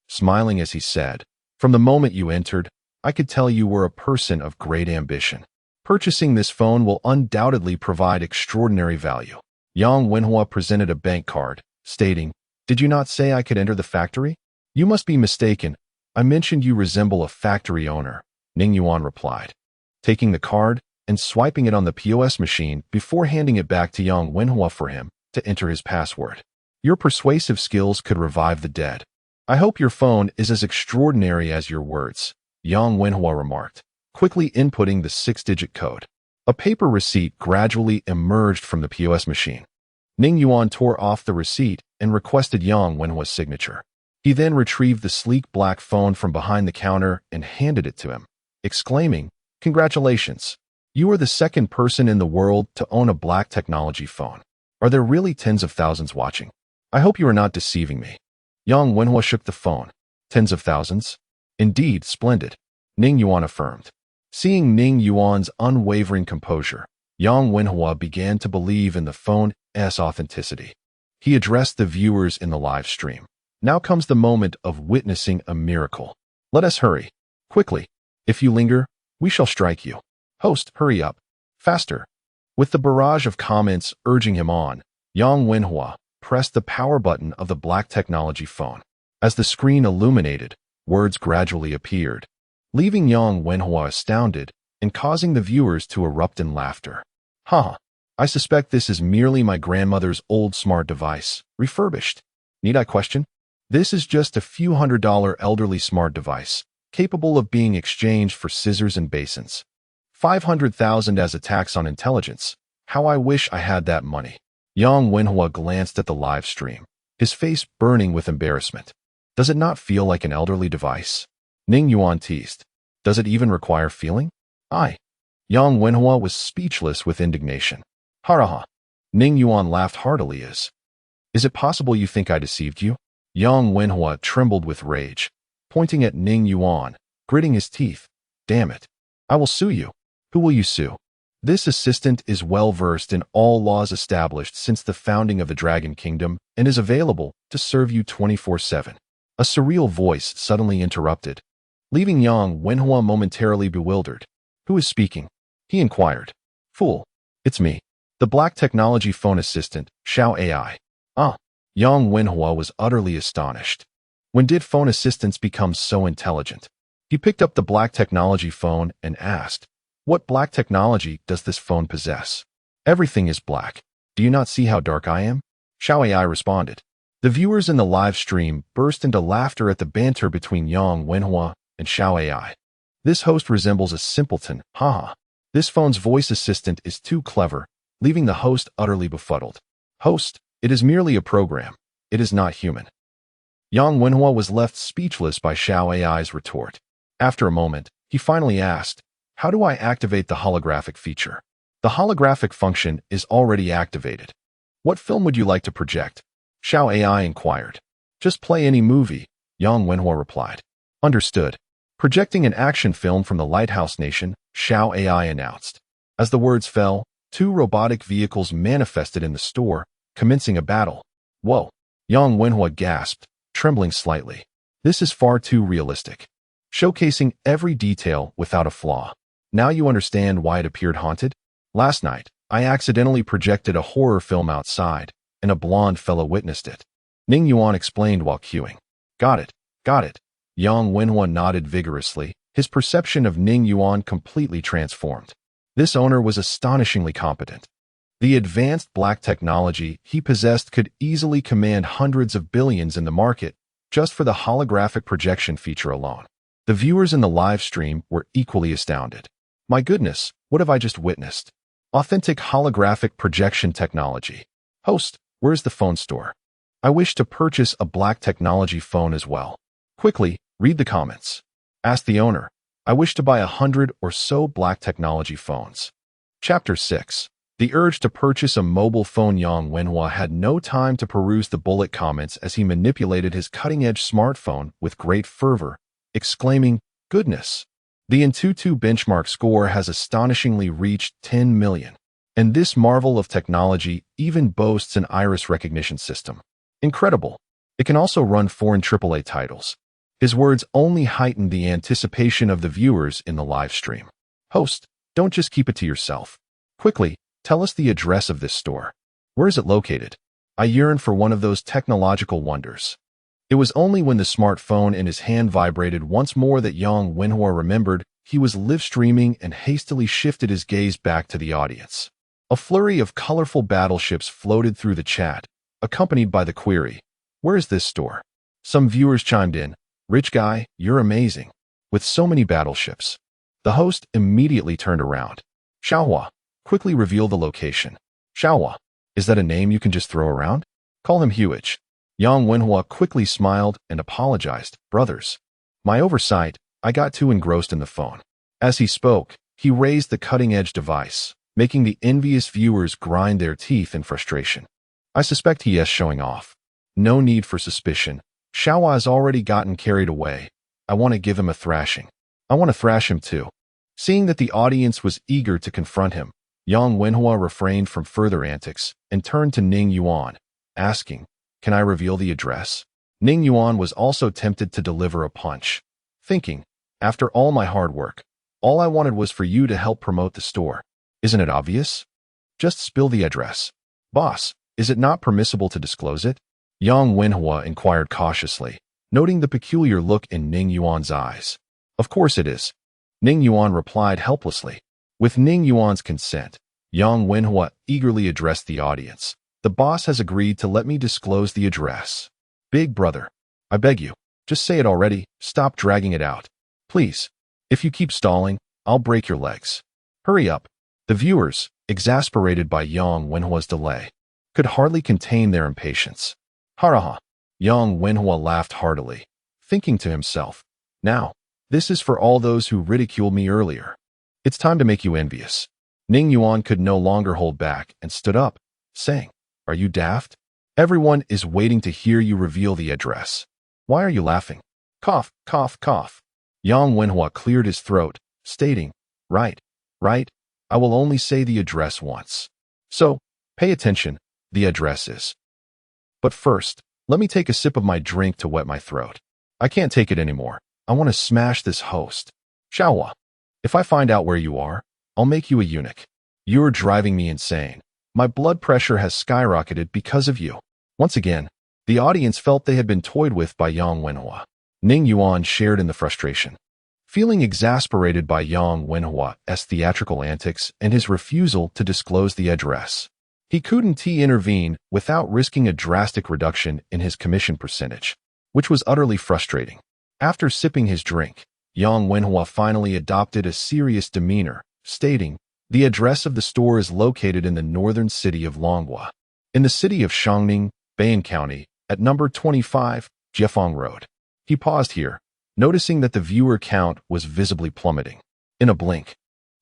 smiling as he said, from the moment you entered, I could tell you were a person of great ambition. Purchasing this phone will undoubtedly provide extraordinary value. Yang Wenhua presented a bank card, stating, did you not say I could enter the factory? You must be mistaken. I mentioned you resemble a factory owner, Ning Yuan replied, taking the card and swiping it on the POS machine before handing it back to Yang Wenhua for him to enter his password. Your persuasive skills could revive the dead. I hope your phone is as extraordinary as your words, Yang Wenhua remarked, quickly inputting the 6-digit code. A paper receipt gradually emerged from the POS machine. Ning Yuan tore off the receipt and requested Yang Wenhua's signature. He then retrieved the sleek black phone from behind the counter and handed it to him, exclaiming, congratulations. You are the second person in the world to own a black technology phone. Are there really tens of thousands watching? I hope you are not deceiving me. Yang Wenhua shook the phone. Tens of thousands? Indeed, splendid. Ning Yuan affirmed. Seeing Ning Yuan's unwavering composure, Yang Wenhua began to believe in the phone's authenticity. He addressed the viewers in the live stream. Now comes the moment of witnessing a miracle. Let us hurry. Quickly. If you linger, we shall strike you. Host, hurry up. Faster. With the barrage of comments urging him on, Yang Wenhua pressed the power button of the black technology phone. As the screen illuminated, words gradually appeared, leaving Yang Wenhua astounded and causing the viewers to erupt in laughter. Haha, I suspect this is merely my grandmother's old smart device, refurbished. Need I question? This is just a few $100 elderly smart device, capable of being exchanged for scissors and basins. 500,000 as a tax on intelligence. How I wish I had that money. Yang Wenhua glanced at the live stream, his face burning with embarrassment. Does it not feel like an elderly device? Ning Yuan teased. Does it even require feeling? Yang Wenhua was speechless with indignation. Haraha. Ning Yuan laughed heartily as. Is it possible you think I deceived you? Yang Wenhua trembled with rage, pointing at Ning Yuan, gritting his teeth. Damn it. I will sue you. Who will you sue? This assistant is well-versed in all laws established since the founding of the Dragon Kingdom and is available to serve you 24/7. A surreal voice suddenly interrupted, leaving Yang Wenhua momentarily bewildered. Who is speaking? He inquired. Fool. It's me. The black technology phone assistant, Xiao AI. Yang Wenhua was utterly astonished. When did phone assistants become so intelligent? He picked up the black technology phone and asked, what black technology does this phone possess? Everything is black. Do you not see how dark I am? Xiao AI responded. The viewers in the live stream burst into laughter at the banter between Yang Wenhua and Xiao AI. This host resembles a simpleton, haha. This phone's voice assistant is too clever, leaving the host utterly befuddled. Host, it is merely a program. It is not human. Yang Wenhua was left speechless by Xiao AI's retort. After a moment, he finally asked, how do I activate the holographic feature? The holographic function is already activated. What film would you like to project? Xiao AI inquired. Just play any movie, Yang Wenhua replied. Understood. Projecting an action film from the Lighthouse Nation, Xiao AI announced. As the words fell, 2 robotic vehicles manifested in the store, commencing a battle. Whoa! Yang Wenhua gasped, trembling slightly. This is far too realistic. Showcasing every detail without a flaw. Now you understand why it appeared haunted? Last night, I accidentally projected a horror film outside, and a blonde fellow witnessed it. Ning Yuan explained while queuing. Got it, got it. Yang Wenhua nodded vigorously, his perception of Ning Yuan completely transformed. This owner was astonishingly competent. The advanced black technology he possessed could easily command hundreds of billions in the market just for the holographic projection feature alone. The viewers in the live stream were equally astounded. My goodness, what have I just witnessed? Authentic holographic projection technology. Host, where's the phone store? I wish to purchase a black technology phone as well. Quickly, read the comments. Ask the owner. I wish to buy 100 or so black technology phones. Chapter 6. The urge to purchase a mobile phone. Yang Wenhua had no time to peruse the bullet comments as he manipulated his cutting-edge smartphone with great fervor, exclaiming, "Goodness! The Antutu benchmark score has astonishingly reached 10 million. And this marvel of technology even boasts an iris recognition system. Incredible! It can also run foreign AAA titles." His words only heightened the anticipation of the viewers in the live stream. Host, don't just keep it to yourself. Quickly, tell us the address of this store. Where is it located? I yearn for one of those technological wonders. It was only when the smartphone in his hand vibrated once more that Yang Wenhua remembered he was live streaming and hastily shifted his gaze back to the audience. A flurry of colorful battleships floated through the chat, accompanied by the query, "Where is this store?" Some viewers chimed in, "Rich guy, you're amazing. With so many battleships." The host immediately turned around. "Xiaohua, quickly reveal the location." "Xiaohua, is that a name you can just throw around? Call him Huage." Yang Wenhua quickly smiled and apologized. "Brothers, my oversight, I got too engrossed in the phone." As he spoke, he raised the cutting-edge device, making the envious viewers grind their teeth in frustration. "I suspect he is showing off." "No need for suspicion. Xiaohua has already gotten carried away. I want to give him a thrashing. I want to thrash him too." Seeing that the audience was eager to confront him, Yang Wenhua refrained from further antics and turned to Ning Yuan, asking, "Can I reveal the address?" Ning Yuan was also tempted to deliver a punch, thinking, "After all my hard work, all I wanted was for you to help promote the store. Isn't it obvious? Just spill the address." "Boss, is it not permissible to disclose it?" Yang Wenhua inquired cautiously, noting the peculiar look in Ning Yuan's eyes. "Of course it is." Ning Yuan replied helplessly. With Ning Yuan's consent, Yang Wenhua eagerly addressed the audience. "The boss has agreed to let me disclose the address. Big brother, I beg you, just say it already, stop dragging it out. Please, if you keep stalling, I'll break your legs. Hurry up." The viewers, exasperated by Yang Wenhua's delay, could hardly contain their impatience. "Haraha." Yang Wenhua laughed heartily, thinking to himself, "Now, this is for all those who ridiculed me earlier. It's time to make you envious." Ning Yuan could no longer hold back and stood up, saying, "Are you daft? Everyone is waiting to hear you reveal the address. Why are you laughing?" Cough, cough, cough. Yang Wenhua cleared his throat, stating, Right, I will only say the address once. So, pay attention, the address is. But first, let me take a sip of my drink to wet my throat. I can't take it anymore. I want to smash this host. Xiaohua, if I find out where you are, I'll make you a eunuch. You're driving me insane. My blood pressure has skyrocketed because of you. Once again, the audience felt they had been toyed with by Yang Wenhua. Ning Yuan shared in the frustration. Feeling exasperated by Yang Wenhua's theatrical antics and his refusal to disclose the address, he couldn't intervene without risking a drastic reduction in his commission percentage, which was utterly frustrating. After sipping his drink, Yang Wenhua finally adopted a serious demeanor, stating, "The address of the store is located in the northern city of Longhua, in the city of Shangning, Bayan County, at number 25, Jiefeng Road." He paused here, noticing that the viewer count was visibly plummeting. In a blink,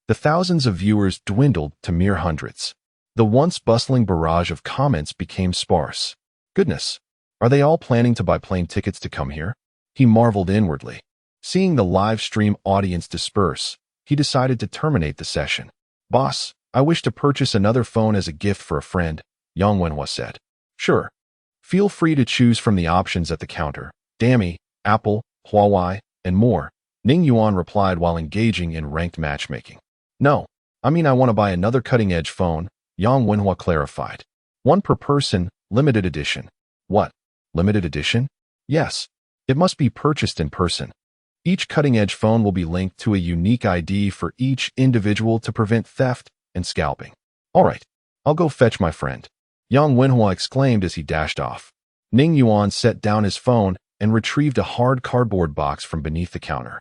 the thousands of viewers dwindled to mere hundreds. The once bustling barrage of comments became sparse. Goodness, are they all planning to buy plane tickets to come here? He marveled inwardly. Seeing the live stream audience disperse, he decided to terminate the session. "Boss, I wish to purchase another phone as a gift for a friend," Yang Wenhua said. "Sure. Feel free to choose from the options at the counter. Dammy, Apple, Huawei, and more," Ning Yuan replied while engaging in ranked matchmaking. "No, I want to buy another cutting-edge phone," Yang Wenhua clarified. "One per person, limited edition." "What? Limited edition?" "Yes. It must be purchased in person. Each cutting-edge phone will be linked to a unique ID for each individual to prevent theft and scalping. All right, I'll go fetch my friend, Yang Wenhua exclaimed as he dashed off. Ning Yuan set down his phone and retrieved a hard cardboard box from beneath the counter.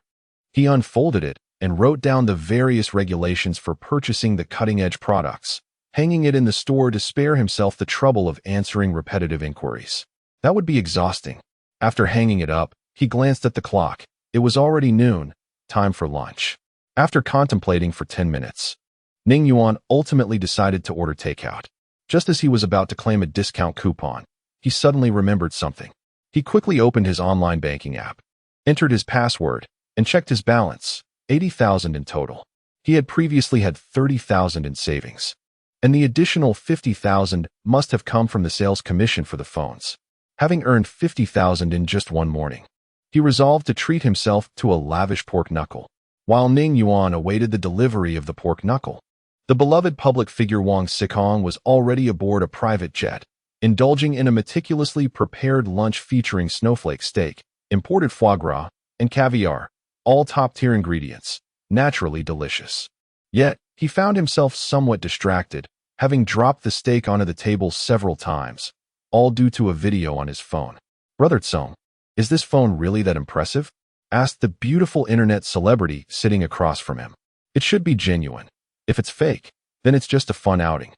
He unfolded it and wrote down the various regulations for purchasing the cutting-edge products, hanging it in the store to spare himself the trouble of answering repetitive inquiries. That would be exhausting. After hanging it up, he glanced at the clock. It was already noon, time for lunch. After contemplating for 10 minutes, Ning Yuan ultimately decided to order takeout. Just as he was about to claim a discount coupon, he suddenly remembered something. He quickly opened his online banking app, entered his password, and checked his balance, 80,000 in total. He had previously had 30,000 in savings, and the additional 50,000 must have come from the sales commission for the phones. Having earned 50,000 in just one morning, he resolved to treat himself to a lavish pork knuckle. While Ning Yuan awaited the delivery of the pork knuckle, the beloved public figure Wang Xikong was already aboard a private jet, indulging in a meticulously prepared lunch featuring snowflake steak, imported foie gras, and caviar, all top-tier ingredients, naturally delicious. Yet, he found himself somewhat distracted, having dropped the steak onto the table several times, all due to a video on his phone. "Brother Tsong, is this phone really that impressive?" asked the beautiful internet celebrity sitting across from him. "It should be genuine. If it's fake, then it's just a fun outing.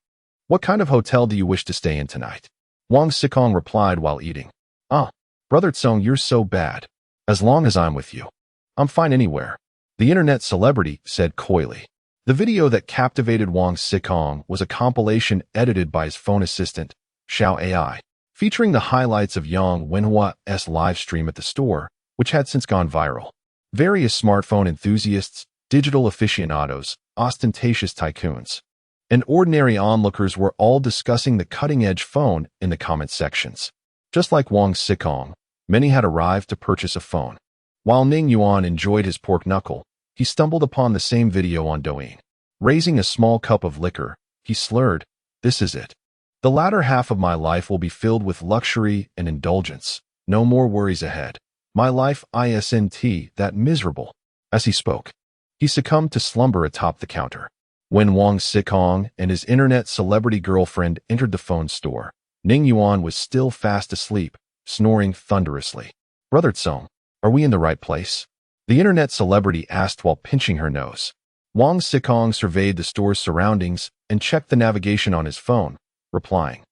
What kind of hotel do you wish to stay in tonight?" Wang Xikong replied while eating. Brother Tsong, you're so bad. As long as I'm with you, I'm fine anywhere," the internet celebrity said coyly. The video that captivated Wang Xikong was a compilation edited by his phone assistant, Xiao AI, featuring the highlights of Yang Wenhua's live stream at the store, which had since gone viral. Various smartphone enthusiasts, digital aficionados, ostentatious tycoons, and ordinary onlookers were all discussing the cutting-edge phone in the comment sections. Just like Wang Xikong, many had arrived to purchase a phone. While Ning Yuan enjoyed his pork knuckle, he stumbled upon the same video on Douyin. Raising a small cup of liquor, he slurred, "This is it. The latter half of my life will be filled with luxury and indulgence. No more worries ahead. My life isn't that miserable." As he spoke, he succumbed to slumber atop the counter. When Wang Xikong and his internet celebrity girlfriend entered the phone store, Ning Yuan was still fast asleep, snoring thunderously. "Brother Tsong, are we in the right place?" the internet celebrity asked while pinching her nose. Wang Xikong surveyed the store's surroundings and checked the navigation on his phone, replying,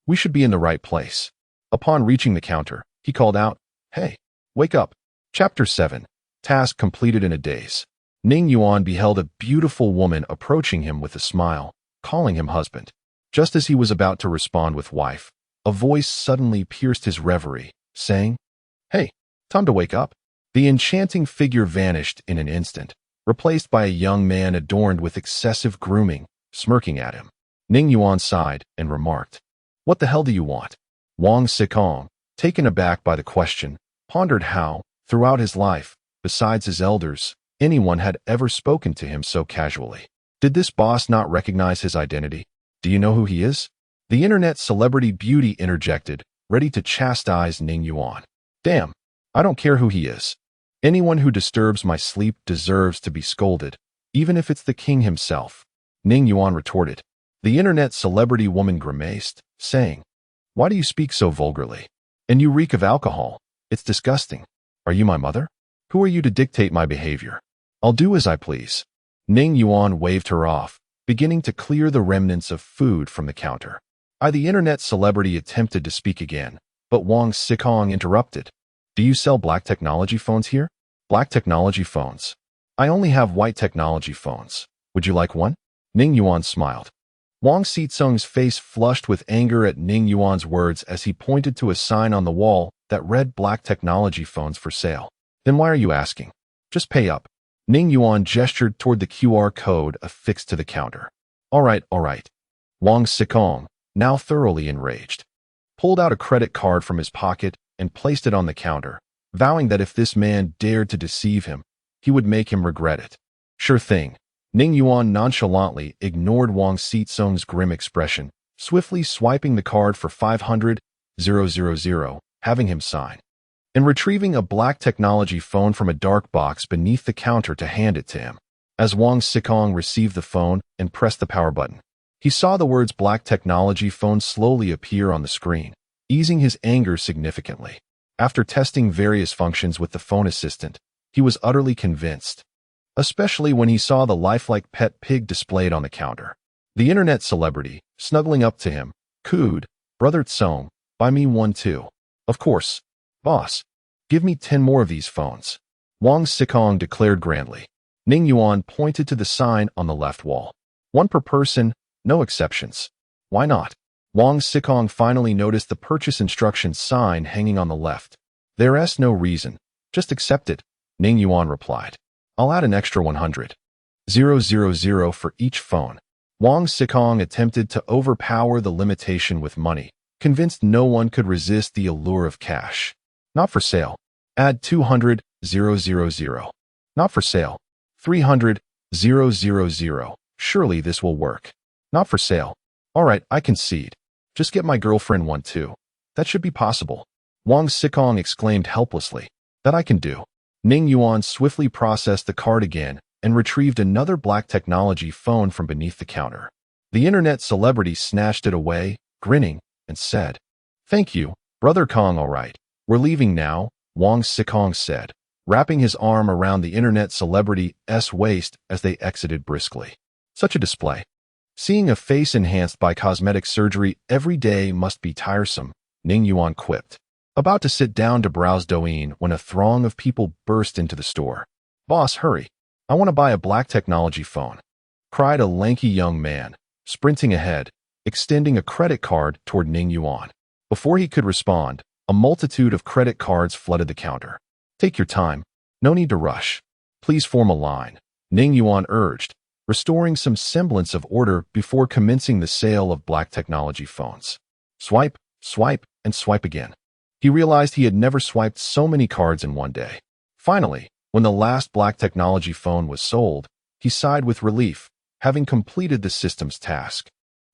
"We should be in the right place." Upon reaching the counter, he called out, "Hey, wake up." Chapter 7. Task completed in a daze. Ning Yuan beheld a beautiful woman approaching him with a smile, calling him husband. Just as he was about to respond with wife, a voice suddenly pierced his reverie, saying, "Hey, time to wake up." The enchanting figure vanished in an instant, replaced by a young man adorned with excessive grooming, smirking at him. Ning Yuan sighed and remarked, "What the hell do you want?" Wang Xikong, taken aback by the question, pondered how, throughout his life, besides his elders, anyone had ever spoken to him so casually. Did this boss not recognize his identity? "Do you know who he is?" the internet celebrity beauty interjected, ready to chastise Ning Yuan. "Damn, I don't care who he is. Anyone who disturbs my sleep deserves to be scolded, even if it's the king himself," Ning Yuan retorted. The internet celebrity woman grimaced, saying, "Why do you speak so vulgarly? And you reek of alcohol. It's disgusting. Are you my mother? Who are you to dictate my behavior? I'll do as I please." Ning Yuan waved her off, beginning to clear the remnants of food from the counter. The internet celebrity attempted to speak again, but Wang Xikong interrupted. "Do you sell black technology phones here?" "Black technology phones? I only have white technology phones. Would you like one?" Ning Yuan smiled. Wang Xitsung's face flushed with anger at Ning Yuan's words as he pointed to a sign on the wall that read "Black technology phones for sale." "Then why are you asking? Just pay up." Ning Yuan gestured toward the QR code affixed to the counter. All right. Wang Xikong, now thoroughly enraged, pulled out a credit card from his pocket and placed it on the counter, vowing that if this man dared to deceive him, he would make him regret it. "Sure thing." Ning Yuan nonchalantly ignored Wang Xitsung's grim expression, swiftly swiping the card for 500,000, having him sign. and retrieving a black technology phone from a dark box beneath the counter to hand it to him. As Wang Xikong received the phone and pressed the power button, he saw the words black technology phone slowly appear on the screen, easing his anger significantly. After testing various functions with the phone assistant, he was utterly convinced, especially when he saw the lifelike pet pig displayed on the counter. The internet celebrity, snuggling up to him, cooed, "Brother Tsong, buy me one too." "Of course, boss. Give me 10 more of these phones," Wang Xikong declared grandly. Ning Yuan pointed to the sign on the left wall. "One per person, no exceptions." "Why not?" Wang Xikong finally noticed the purchase instructions sign hanging on the left. "There's no reason. Just accept it," Ning Yuan replied. "I'll add an extra 100,000 for each phone." Wang Xikong attempted to overpower the limitation with money, convinced no one could resist the allure of cash. "Not for sale. Add 200,000. Not for sale. 300,000. Surely this will work." "Not for sale." "All right, I concede. Just get my girlfriend one too. That should be possible," Wang Xikong exclaimed helplessly. "That I can do." Ning Yuan swiftly processed the card again and retrieved another black technology phone from beneath the counter. The internet celebrity snatched it away, grinning, and said, "Thank you, Brother Kong. All right, we're leaving now," Wang Xikong said, wrapping his arm around the internet celebrity's waist as they exited briskly. Such a display. Seeing a face enhanced by cosmetic surgery every day must be tiresome, Ning Yuan quipped, about to sit down to browse Douyin when a throng of people burst into the store. "Boss, hurry. I want to buy a black technology phone," cried a lanky young man, sprinting ahead, extending a credit card toward Ning Yuan. Before he could respond, a multitude of credit cards flooded the counter. "Take your time. No need to rush. Please form a line," Ning Yuan urged, restoring some semblance of order before commencing the sale of black technology phones. Swipe, swipe, and swipe again. He realized he had never swiped so many cards in one day. Finally, when the last black technology phone was sold, he sighed with relief, having completed the system's task.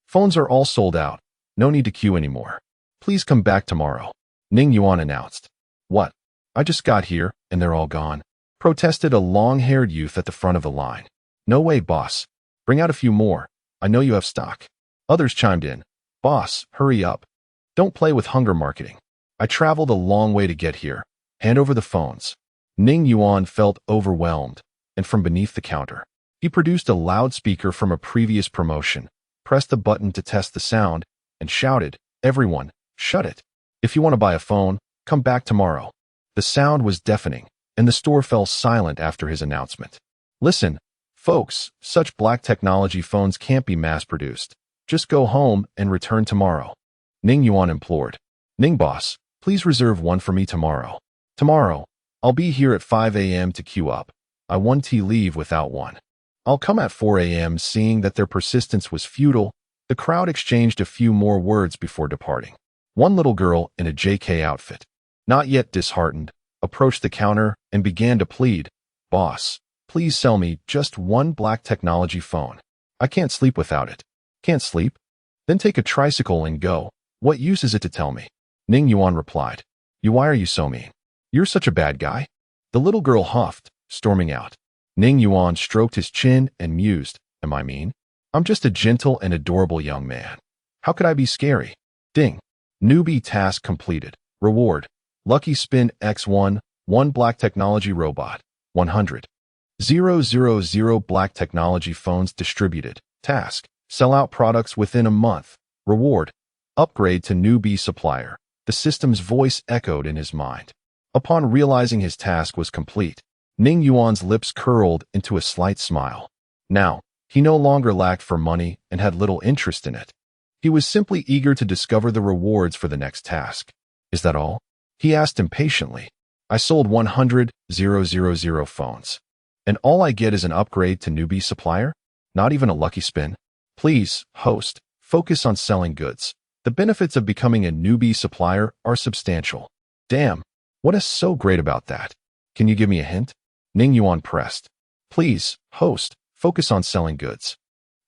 "Phones are all sold out. No need to queue anymore. Please come back tomorrow," Ning Yuan announced. "What? I just got here, and they're all gone?" protested a long-haired youth at the front of the line. "No way, boss. Bring out a few more. I know you have stock." Others chimed in. "Boss, hurry up. Don't play with hunger marketing. I traveled a long way to get here. Hand over the phones." Ning Yuan felt overwhelmed, and from beneath the counter, he produced a loudspeaker from a previous promotion, pressed the button to test the sound, and shouted, "Everyone, shut it. If you want to buy a phone, come back tomorrow." The sound was deafening, and the store fell silent after his announcement. "Listen, folks, such black technology phones can't be mass-produced. Just go home and return tomorrow," Ning Yuan implored. "Ning boss, please reserve one for me tomorrow." "Tomorrow. I'll be here at 5 a.m. to queue up. I won't leave without one." "I'll come at 4 a.m. Seeing that their persistence was futile, the crowd exchanged a few more words before departing. One little girl in a JK outfit, not yet disheartened, approached the counter and began to plead, "Boss, please sell me just one black technology phone. I can't sleep without it." "Can't sleep? Then take a tricycle and go. What use is it to tell me?" Ning Yuan replied. Why are you so mean? You're such a bad guy." The little girl huffed, storming out. Ning Yuan stroked his chin and mused, "Am I mean? I'm just a gentle and adorable young man. How could I be scary?" Ding. Newbie task completed. Reward. Lucky spin X1, 1 black technology robot, 100,000 black technology phones distributed. Task. Sell out products within a month. Reward. Upgrade to newbie supplier. The system's voice echoed in his mind. Upon realizing his task was complete, Ning Yuan's lips curled into a slight smile. Now, he no longer lacked for money and had little interest in it. He was simply eager to discover the rewards for the next task. "Is that all?" he asked impatiently. "I sold 100,000 phones. And all I get is an upgrade to newbie supplier? Not even a lucky spin? Please, host, focus on selling goods. The benefits of becoming a newbie supplier are substantial." "Damn, what is so great about that? Can you give me a hint?" Ning Yuan pressed. "Please, host, focus on selling goods."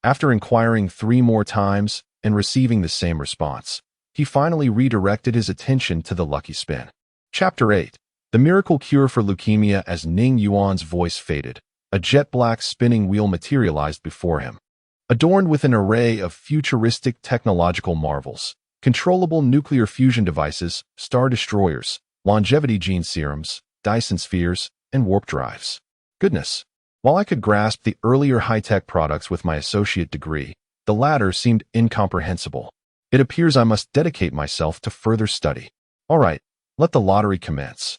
After inquiring 3 more times and receiving the same response, he finally redirected his attention to the lucky spin. Chapter 8. The Miracle Cure for Leukemia. As Ning Yuan's voice faded, a jet-black spinning wheel materialized before him, adorned with an array of futuristic technological marvels, controllable nuclear fusion devices, star destroyers, longevity gene serums, Dyson spheres, and warp drives. Goodness! While I could grasp the earlier high-tech products with my associate degree, the latter seemed incomprehensible. It appears I must dedicate myself to further study. All right, let the lottery commence.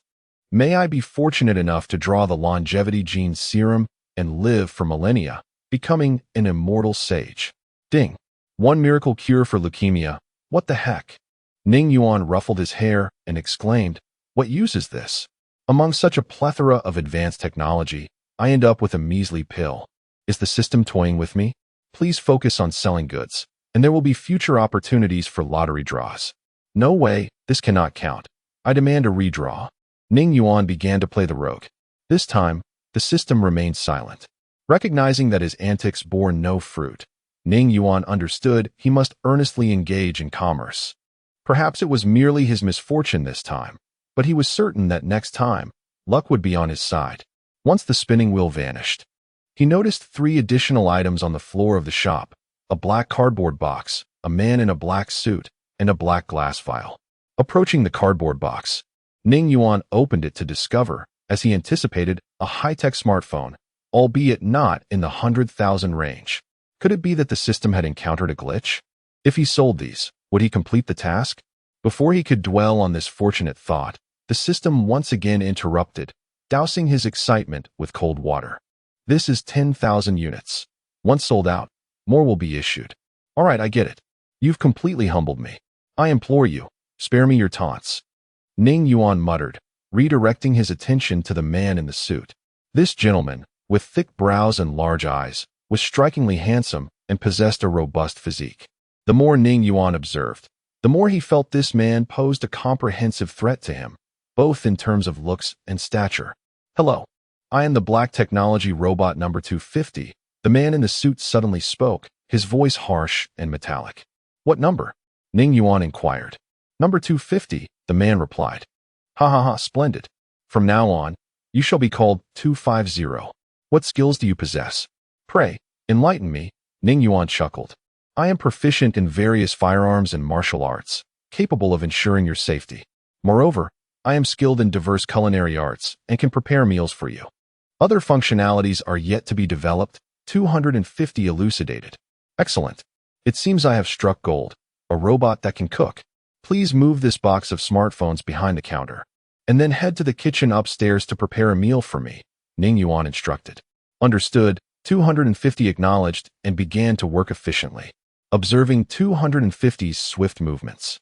May I be fortunate enough to draw the longevity gene serum and live for millennia, becoming an immortal sage. Ding. One miracle cure for leukemia. What the heck? Ning Yuan ruffled his hair and exclaimed, "What use is this? Among such a plethora of advanced technology, I end up with a measly pill. Is the system toying with me? Please focus on selling goods, and there will be future opportunities for lottery draws. No way, this cannot count. I demand a redraw." Ning Yuan began to play the rogue. This time, the system remained silent. Recognizing that his antics bore no fruit, Ning Yuan understood he must earnestly engage in commerce. Perhaps it was merely his misfortune this time, but he was certain that next time, luck would be on his side. Once the spinning wheel vanished, he noticed 3 additional items on the floor of the shop: a black cardboard box, a man in a black suit, and a black glass vial. Approaching the cardboard box, Ning Yuan opened it to discover, as he anticipated, a high-tech smartphone, albeit not in the 100,000 range. Could it be that the system had encountered a glitch? If he sold these, would he complete the task? Before he could dwell on this fortunate thought, the system once again interrupted, dousing his excitement with cold water. "This is 10,000 units. Once sold out, more will be issued." "All right, I get it. You've completely humbled me. I implore you, spare me your taunts." Ning Yuan muttered, redirecting his attention to the man in the suit. This gentleman, with thick brows and large eyes, was strikingly handsome and possessed a robust physique. The more Ning Yuan observed, the more he felt this man posed a comprehensive threat to him, both in terms of looks and stature. "Hello, I am the Black Technology Robot number 250. The man in the suit suddenly spoke, his voice harsh and metallic. "What number?" Ning Yuan inquired. "Number 250, the man replied. "Ha ha ha, splendid. From now on, you shall be called 250. What skills do you possess? Pray, enlighten me." Ning Yuan chuckled. "I am proficient in various firearms and martial arts, capable of ensuring your safety. Moreover, I am skilled in diverse culinary arts and can prepare meals for you. Other functionalities are yet to be developed." 250 elucidated. "Excellent. It seems I have struck gold, a robot that can cook. Please move this box of smartphones behind the counter, and then head to the kitchen upstairs to prepare a meal for me," Ning Yuan instructed. "Understood." 250 acknowledged and began to work efficiently, observing 250's swift movements.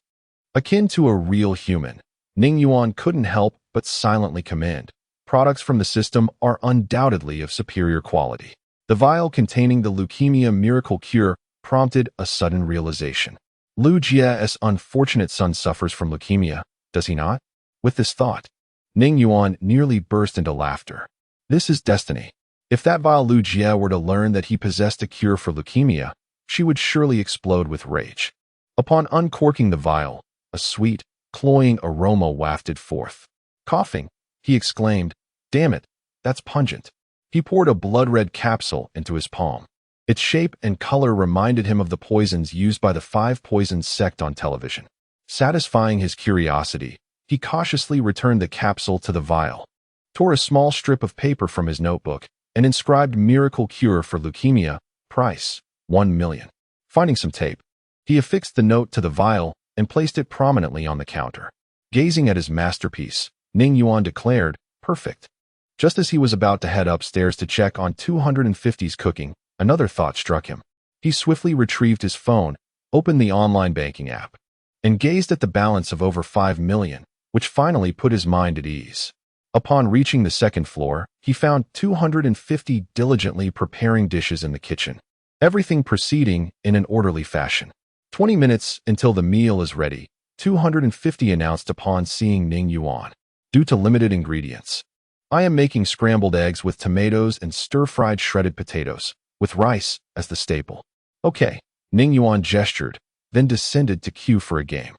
Akin to a real human, Ning Yuan couldn't help but silently commend. Products from the system are undoubtedly of superior quality. The vial containing the leukemia miracle cure prompted a sudden realization. Lu Jie's unfortunate son suffers from leukemia, does he not? With this thought, Ning Yuan nearly burst into laughter. This is destiny. If that vile Lu Jie were to learn that he possessed a cure for leukemia, she would surely explode with rage. Upon uncorking the vial, a sweet, cloying aroma wafted forth. Coughing, he exclaimed, "Damn it, that's pungent." He poured a blood-red capsule into his palm. Its shape and color reminded him of the poisons used by the 5 Poisons sect on television. Satisfying his curiosity, he cautiously returned the capsule to the vial, tore a small strip of paper from his notebook, and inscribed "Miracle Cure for Leukemia, price, 1 million. Finding some tape, he affixed the note to the vial and placed it prominently on the counter. Gazing at his masterpiece, Ning Yuan declared, "Perfect." Just as he was about to head upstairs to check on 250's cooking, another thought struck him. He swiftly retrieved his phone, opened the online banking app, and gazed at the balance of over 5 million, which finally put his mind at ease. Upon reaching the second floor, he found 250 diligently preparing dishes in the kitchen, everything proceeding in an orderly fashion. 20 minutes until the meal is ready, 250 announced upon seeing Ning Yuan. "Due to limited ingredients, I am making scrambled eggs with tomatoes and stir-fried shredded potatoes, with rice as the staple." "Okay," Ning Yuan gestured, then descended to queue for a game.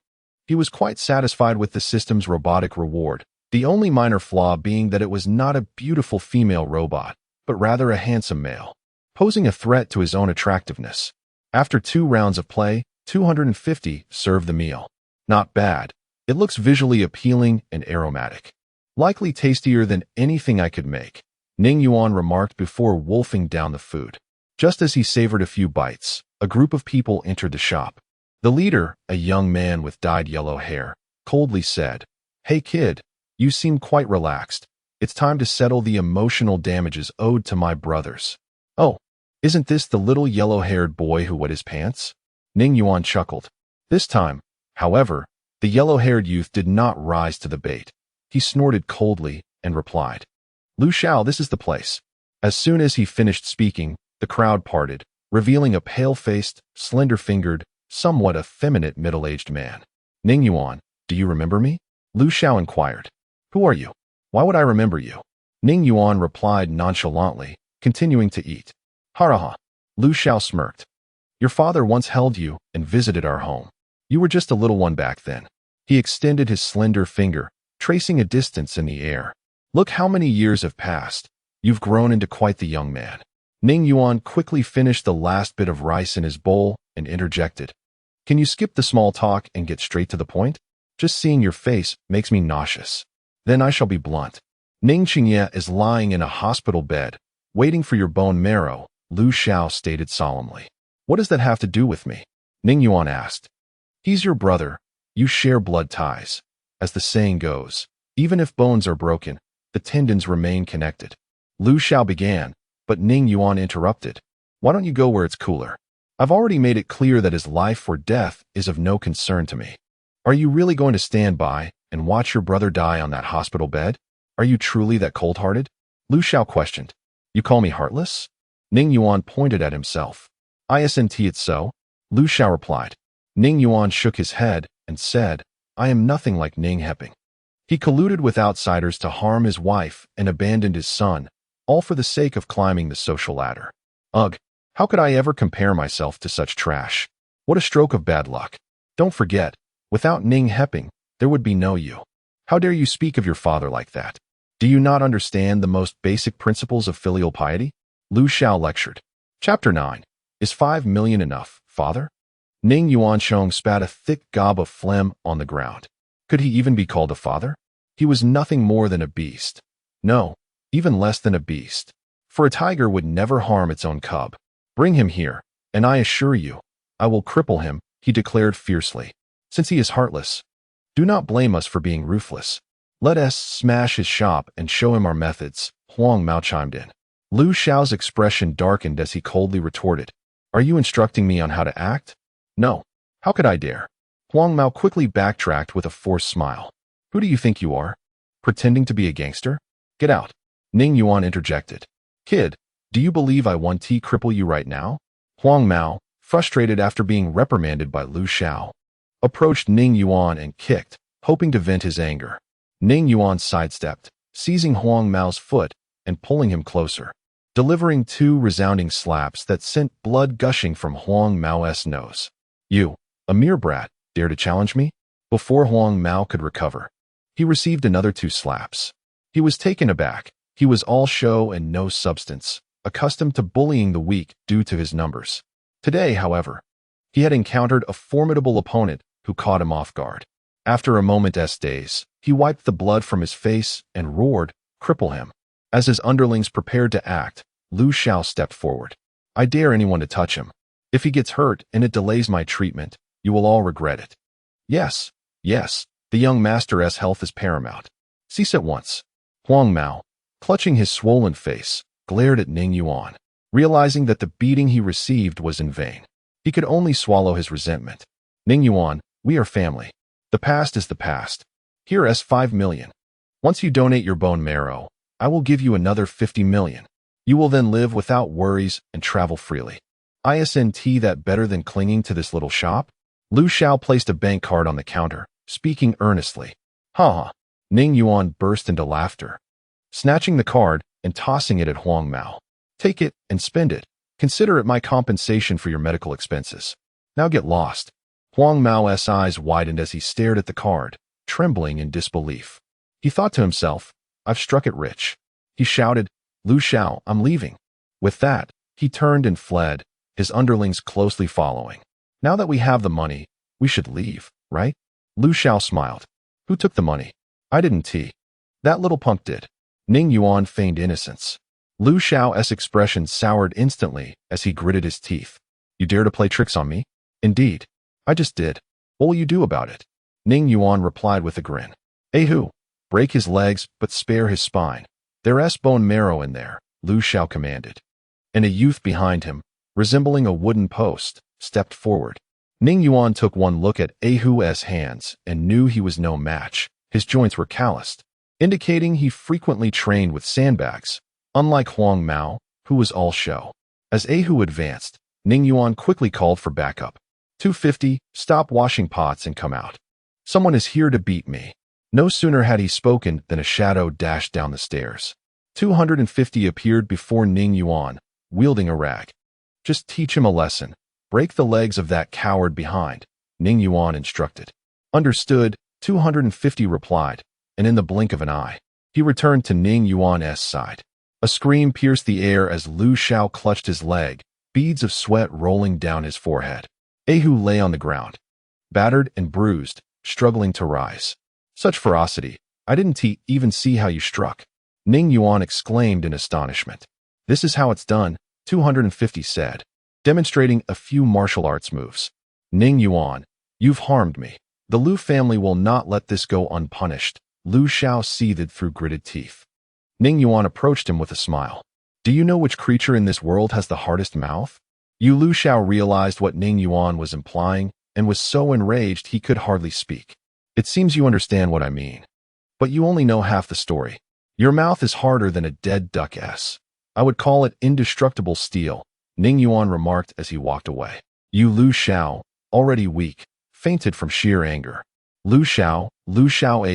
He was quite satisfied with the system's robotic reward, the only minor flaw being that it was not a beautiful female robot, but rather a handsome male, posing a threat to his own attractiveness. After 2 rounds of play, 250 served the meal. Not bad. It looks visually appealing and aromatic. Likely tastier than anything I could make, Ning Yuan remarked before wolfing down the food. Just as he savored a few bites, a group of people entered the shop. The leader, a young man with dyed yellow hair, coldly said, "Hey kid, you seem quite relaxed. It's time to settle the emotional damages owed to my brothers." "Oh, isn't this the little yellow-haired boy who wet his pants?" Ning Yuan chuckled. This time, however, the yellow-haired youth did not rise to the bait. He snorted coldly and replied, "Lu Xiao, this is the place." As soon as he finished speaking, the crowd parted, revealing a pale-faced, slender-fingered, somewhat effeminate middle-aged man. "Ning Yuan, do you remember me?" Lu Xiao inquired. "Who are you? Why would I remember you?" Ning Yuan replied nonchalantly, continuing to eat. "Haraha." Lu Xiao smirked. "Your father once held you and visited our home. You were just a little one back then." He extended his slender finger, tracing a distance in the air. "Look how many years have passed. You've grown into quite the young man." Ning Yuan quickly finished the last bit of rice in his bowl and interjected, "Can you skip the small talk and get straight to the point? Just seeing your face makes me nauseous." "Then I shall be blunt. Ning Qingye is lying in a hospital bed, waiting for your bone marrow," Lu Xiao stated solemnly. "What does that have to do with me?" Ning Yuan asked. "He's your brother. You share blood ties. As the saying goes, even if bones are broken, the tendons remain connected." Lu Xiao began, but Ning Yuan interrupted. "Why don't you go where it's cooler? I've already made it clear that his life or death is of no concern to me. Are you really going to stand by and watch your brother die on that hospital bed? Are you truly that cold-hearted?" Lu Xiao questioned. "You call me heartless?" Ning Yuan pointed at himself. "Isn't it so?" Lu Xiao replied. Ning Yuan shook his head and said, "I am nothing like Ning Heping. He colluded with outsiders to harm his wife and abandoned his son, all for the sake of climbing the social ladder. Ugh, how could I ever compare myself to such trash? What a stroke of bad luck. Don't forget, without Ning Heping, there would be no you. How dare you speak of your father like that? Do you not understand the most basic principles of filial piety?" Lu Xiao lectured. Chapter 9. Is 5 million enough, father? Ning Yuanchong spat a thick gob of phlegm on the ground. Could he even be called a father? He was nothing more than a beast. No, even less than a beast. For a tiger would never harm its own cub. "Bring him here, and I assure you, I will cripple him," he declared fiercely. "Since he is heartless, do not blame us for being ruthless. Let us smash his shop and show him our methods," Huang Mao chimed in. Lu Xiao's expression darkened as he coldly retorted, "Are you instructing me on how to act?" "No. How could I dare?" Huang Mao quickly backtracked with a forced smile. "Who do you think you are? Pretending to be a gangster? Get out." Ning Yuan interjected. "Kid, do you believe I want to cripple you right now?" Huang Mao, frustrated after being reprimanded by Lu Xiao, approached Ning Yuan and kicked, hoping to vent his anger. Ning Yuan sidestepped, seizing Huang Mao's foot and pulling him closer, delivering 2 resounding slaps that sent blood gushing from Huang Mao's nose. "You, a mere brat, dare to challenge me?" Before Huang Mao could recover, he received another 2 slaps. He was taken aback. He was all show and no substance, accustomed to bullying the weak due to his numbers. Today, however, he had encountered a formidable opponent who caught him off guard. After a moment's daze, he wiped the blood from his face and roared, "Cripple him." As his underlings prepared to act, Lu Xiao stepped forward. "I dare anyone to touch him. If he gets hurt and it delays my treatment, you will all regret it." Yes, the young master's health is paramount. Cease at once." Huang Mao, clutching his swollen face, glared at Ning Yuan, realizing that the beating he received was in vain. He could only swallow his resentment. "Ning Yuan, we are family. The past is the past. Here is 5 million. Once you donate your bone marrow, I will give you another 50 million. You will then live without worries and travel freely. Isn't that better than clinging to this little shop?" Lu Xiao placed a bank card on the counter, speaking earnestly. "Ha!" Ning Yuan burst into laughter, snatching the card and tossing it at Huang Mao. "Take it and spend it. Consider it my compensation for your medical expenses. Now get lost." Huang Mao's eyes widened as he stared at the card, trembling in disbelief. He thought to himself, I've struck it rich. He shouted, Lu Xiao, I'm leaving. With that, he turned and fled, his underlings closely following. Now that we have the money, we should leave, right? Lu Xiao smiled. Who took the money? I didn't. That little punk did. Ning Yuan feigned innocence. Lu Xiao's expression soured instantly as he gritted his teeth. You dare to play tricks on me? Indeed. I just did. What will you do about it? Ning Yuan replied with a grin. Hu, break his legs but spare his spine. There's bone marrow in there, Lu Xiao commanded. And a youth behind him, resembling a wooden post, stepped forward. Ning Yuan took one look at Hu's hands and knew he was no match. His joints were calloused, indicating he frequently trained with sandbags, unlike Huang Mao, who was all show. As Hu advanced, Ning Yuan quickly called for backup. 250, stop washing pots and come out. Someone is here to beat me. No sooner had he spoken than a shadow dashed down the stairs. 250 appeared before Ning Yuan, wielding a rag. Just teach him a lesson. Break the legs of that coward behind, Ning Yuan instructed. Understood, 250 replied, and in the blink of an eye, he returned to Ning Yuan's side. A scream pierced the air as Lu Xiao clutched his leg, beads of sweat rolling down his forehead. Hu lay on the ground, battered and bruised, struggling to rise. Such ferocity, I didn't even see how you struck. Ning Yuan exclaimed in astonishment. This is how it's done, 250 said, demonstrating a few martial arts moves. Ning Yuan, you've harmed me. The Lu family will not let this go unpunished, Lu Xiao seethed through gritted teeth. Ning Yuan approached him with a smile. Do you know which creature in this world has the hardest mouth? Lu Xiao realized what Ning Yuan was implying and was so enraged he could hardly speak. It seems you understand what I mean. But you only know half the story. Your mouth is harder than a dead duck's. I would call it indestructible steel, Ning Yuan remarked as he walked away. Lu Xiao, already weak, fainted from sheer anger. Lu Xiao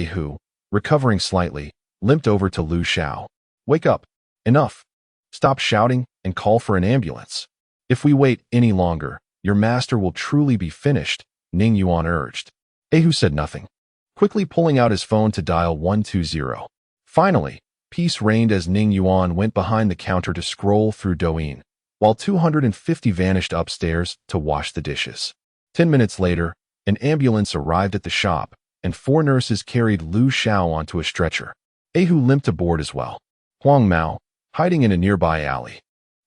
Hu, recovering slightly, limped over to Lu Xiao. Wake up. Enough. Stop shouting and call for an ambulance. If we wait any longer, your master will truly be finished, Ning Yuan urged. Hu said nothing, quickly pulling out his phone to dial 120. Finally, peace reigned as Ning Yuan went behind the counter to scroll through Douyin, while 250 vanished upstairs to wash the dishes. 10 minutes later, an ambulance arrived at the shop, and 4 nurses carried Lu Xiao onto a stretcher. Hu limped aboard as well. Huang Mao, hiding in a nearby alley,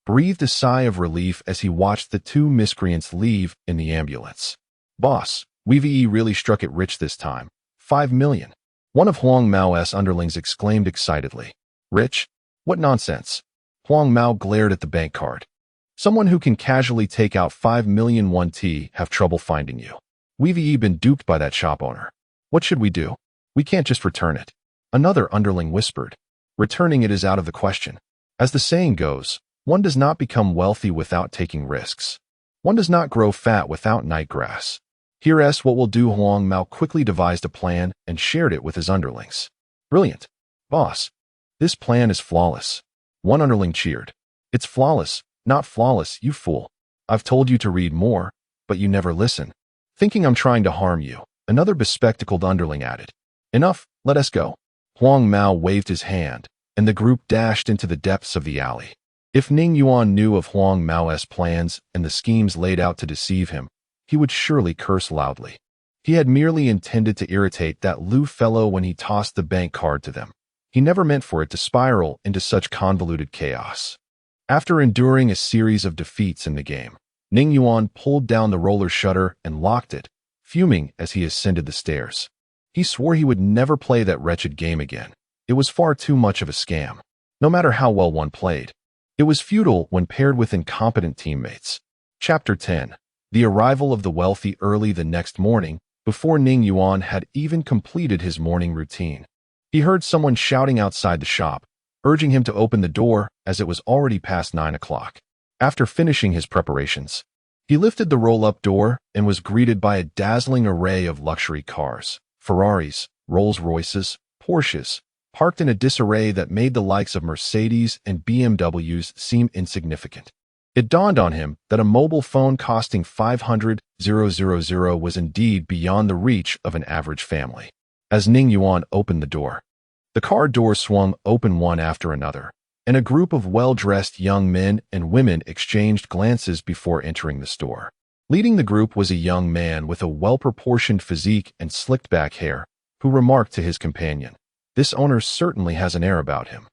breathed a sigh of relief as he watched the 2 miscreants leave in the ambulance. Boss, we really struck it rich this time. 5 million. One of Huang Mao's underlings exclaimed excitedly. Rich? What nonsense. Huang Mao glared at the bank card. Someone who can casually take out 5 million 1T have trouble finding you. We've been duped by that shop owner. What should we do? We can't just return it. Another underling whispered. Returning it is out of the question. As the saying goes, one does not become wealthy without taking risks. One does not grow fat without night grass. Here's what we'll do. Huang Mao quickly devised a plan and shared it with his underlings. Brilliant. Boss. This plan is flawless. One underling cheered. It's flawless, not flawless, you fool. I've told you to read more, but you never listen. Thinking I'm trying to harm you, another bespectacled underling added. Enough, let us go. Huang Mao waved his hand, and the group dashed into the depths of the alley. If Ning Yuan knew of Huang Mao's plans and the schemes laid out to deceive him, he would surely curse loudly. He had merely intended to irritate that Lu fellow when he tossed the bank card to them. He never meant for it to spiral into such convoluted chaos. After enduring a series of defeats in the game, Ning Yuan pulled down the roller shutter and locked it, fuming as he ascended the stairs. He swore he would never play that wretched game again. It was far too much of a scam, no matter how well one played. It was futile when paired with incompetent teammates. Chapter 10. The arrival of the wealthy early the next morning, before Ning Yuan had even completed his morning routine. He heard someone shouting outside the shop, urging him to open the door as it was already past 9 o'clock. After finishing his preparations, he lifted the roll-up door and was greeted by a dazzling array of luxury cars, Ferraris, Rolls-Royces, Porsches, parked in a disarray that made the likes of Mercedes and BMWs seem insignificant. It dawned on him that a mobile phone costing 500,000 was indeed beyond the reach of an average family. As Ning Yuan opened the door, the car doors swung open one after another, and a group of well-dressed young men and women exchanged glances before entering the store. Leading the group was a young man with a well-proportioned physique and slicked-back hair, who remarked to his companion, "This owner certainly has an air about him."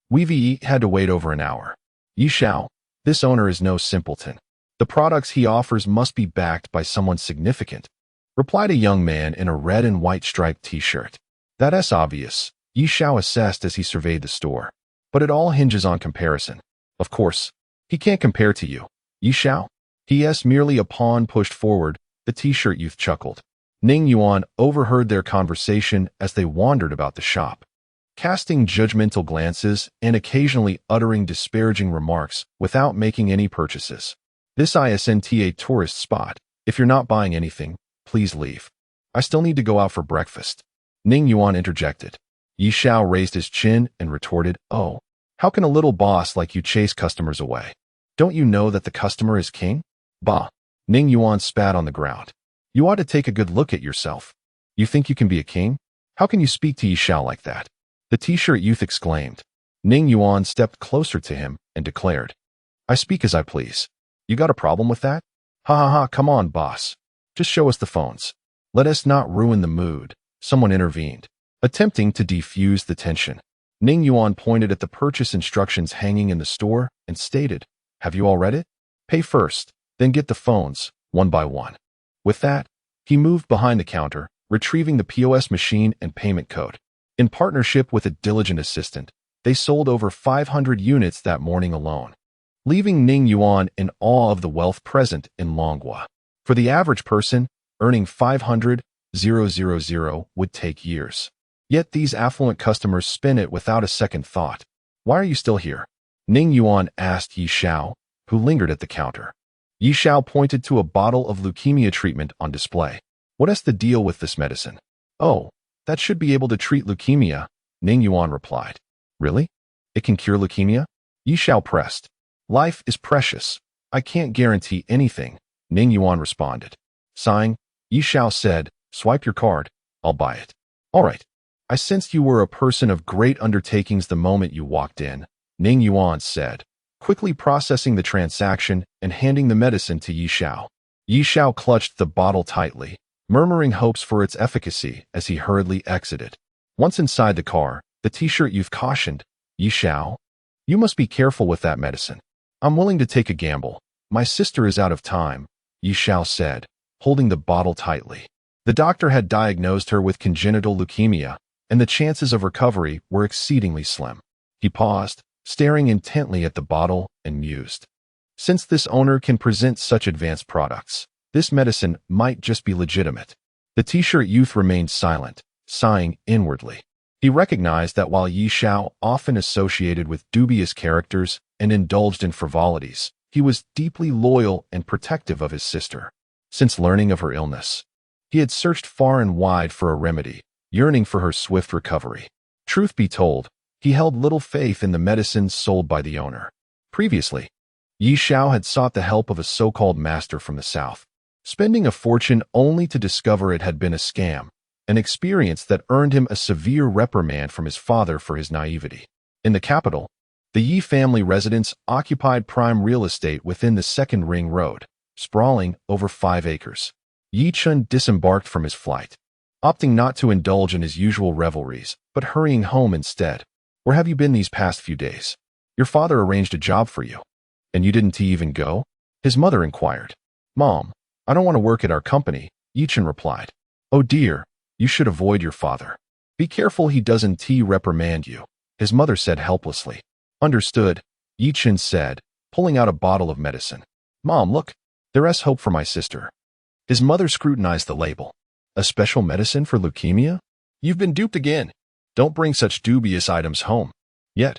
We had to wait over an hour. Yi Xiao, this owner is no simpleton. The products he offers must be backed by someone significant, replied a young man in a red and white striped t-shirt. That's obvious, Yi Xiao assessed as he surveyed the store. But it all hinges on comparison. Of course, he can't compare to you, Yi Xiao. He is merely a pawn pushed forward, the t-shirt youth chuckled. Ning Yuan overheard their conversation as they wandered about the shop, casting judgmental glances and occasionally uttering disparaging remarks without making any purchases. This isn't a tourist spot. If you're not buying anything, please leave. I still need to go out for breakfast. Ning Yuan interjected. Yi Xiao raised his chin and retorted, "Oh, how can a little boss like you chase customers away? Don't you know that the customer is king?" Bah! Ning Yuan spat on the ground. "You ought to take a good look at yourself. You think you can be a king? How can you speak to Yi Xiao like that?" The t-shirt youth exclaimed. Ning Yuan stepped closer to him and declared, "I speak as I please. You got a problem with that? Ha ha ha, come on, boss. Just show us the phones. Let us not ruin the mood," someone intervened, attempting to defuse the tension. Ning Yuan pointed at the purchase instructions hanging in the store and stated, "Have you all read it? Pay first, then get the phones, one by one." With that, he moved behind the counter, retrieving the POS machine and payment code. In partnership with a diligent assistant, they sold over 500 units that morning alone, leaving Ning Yuan in awe of the wealth present in Longhua. For the average person, earning 500,000 would take years. Yet these affluent customers spend it without a second thought. "Why are you still here?" Ning Yuan asked Yi Xiao, who lingered at the counter. Yi Xiao pointed to a bottle of leukemia treatment on display. "What is the deal with this medicine?" "Oh, that should be able to treat leukemia," Ning Yuan replied. "Really? It can cure leukemia?" Yi Xiao pressed. "Life is precious. I can't guarantee anything," Ning Yuan responded. Sighing, Yi Xiao said, "Swipe your card. I'll buy it." "All right. I sensed you were a person of great undertakings the moment you walked in," Ning Yuan said, quickly processing the transaction and handing the medicine to Yi Xiao. Yi Xiao clutched the bottle tightly, murmuring hopes for its efficacy as he hurriedly exited. Once inside the car, the t-shirt youth cautioned, "Yi Xiao, you must be careful with that medicine. I'm willing to take a gamble. My sister is out of time," Yi Xiao said, holding the bottle tightly. The doctor had diagnosed her with congenital leukemia, and the chances of recovery were exceedingly slim. He paused, staring intently at the bottle, and mused. Since this owner can present such advanced products, this medicine might just be legitimate. The t-shirt youth remained silent, sighing inwardly. He recognized that while Yi Xiao often associated with dubious characters and indulged in frivolities, he was deeply loyal and protective of his sister. Since learning of her illness, he had searched far and wide for a remedy, yearning for her swift recovery. Truth be told, he held little faith in the medicines sold by the owner. Previously, Yi Xiao had sought the help of a so-called master from the south, spending a fortune only to discover it had been a scam, an experience that earned him a severe reprimand from his father for his naivety. In the capital, the Yi family residence occupied prime real estate within the Second Ring Road, sprawling over 5 acres. Yi Chun disembarked from his flight, opting not to indulge in his usual revelries, but hurrying home instead. "Where have you been these past few days? Your father arranged a job for you, and you didn't even go?" his mother inquired. "Mom, I don't want to work at our company," Yi Chun replied. "Oh dear, you should avoid your father. Be careful he doesn't reprimand you," his mother said helplessly. "Understood," Yi Chun said, pulling out a bottle of medicine. "Mom, look, there's hope for my sister." His mother scrutinized the label. "A special medicine for leukemia? You've been duped again. Don't bring such dubious items home." Yet,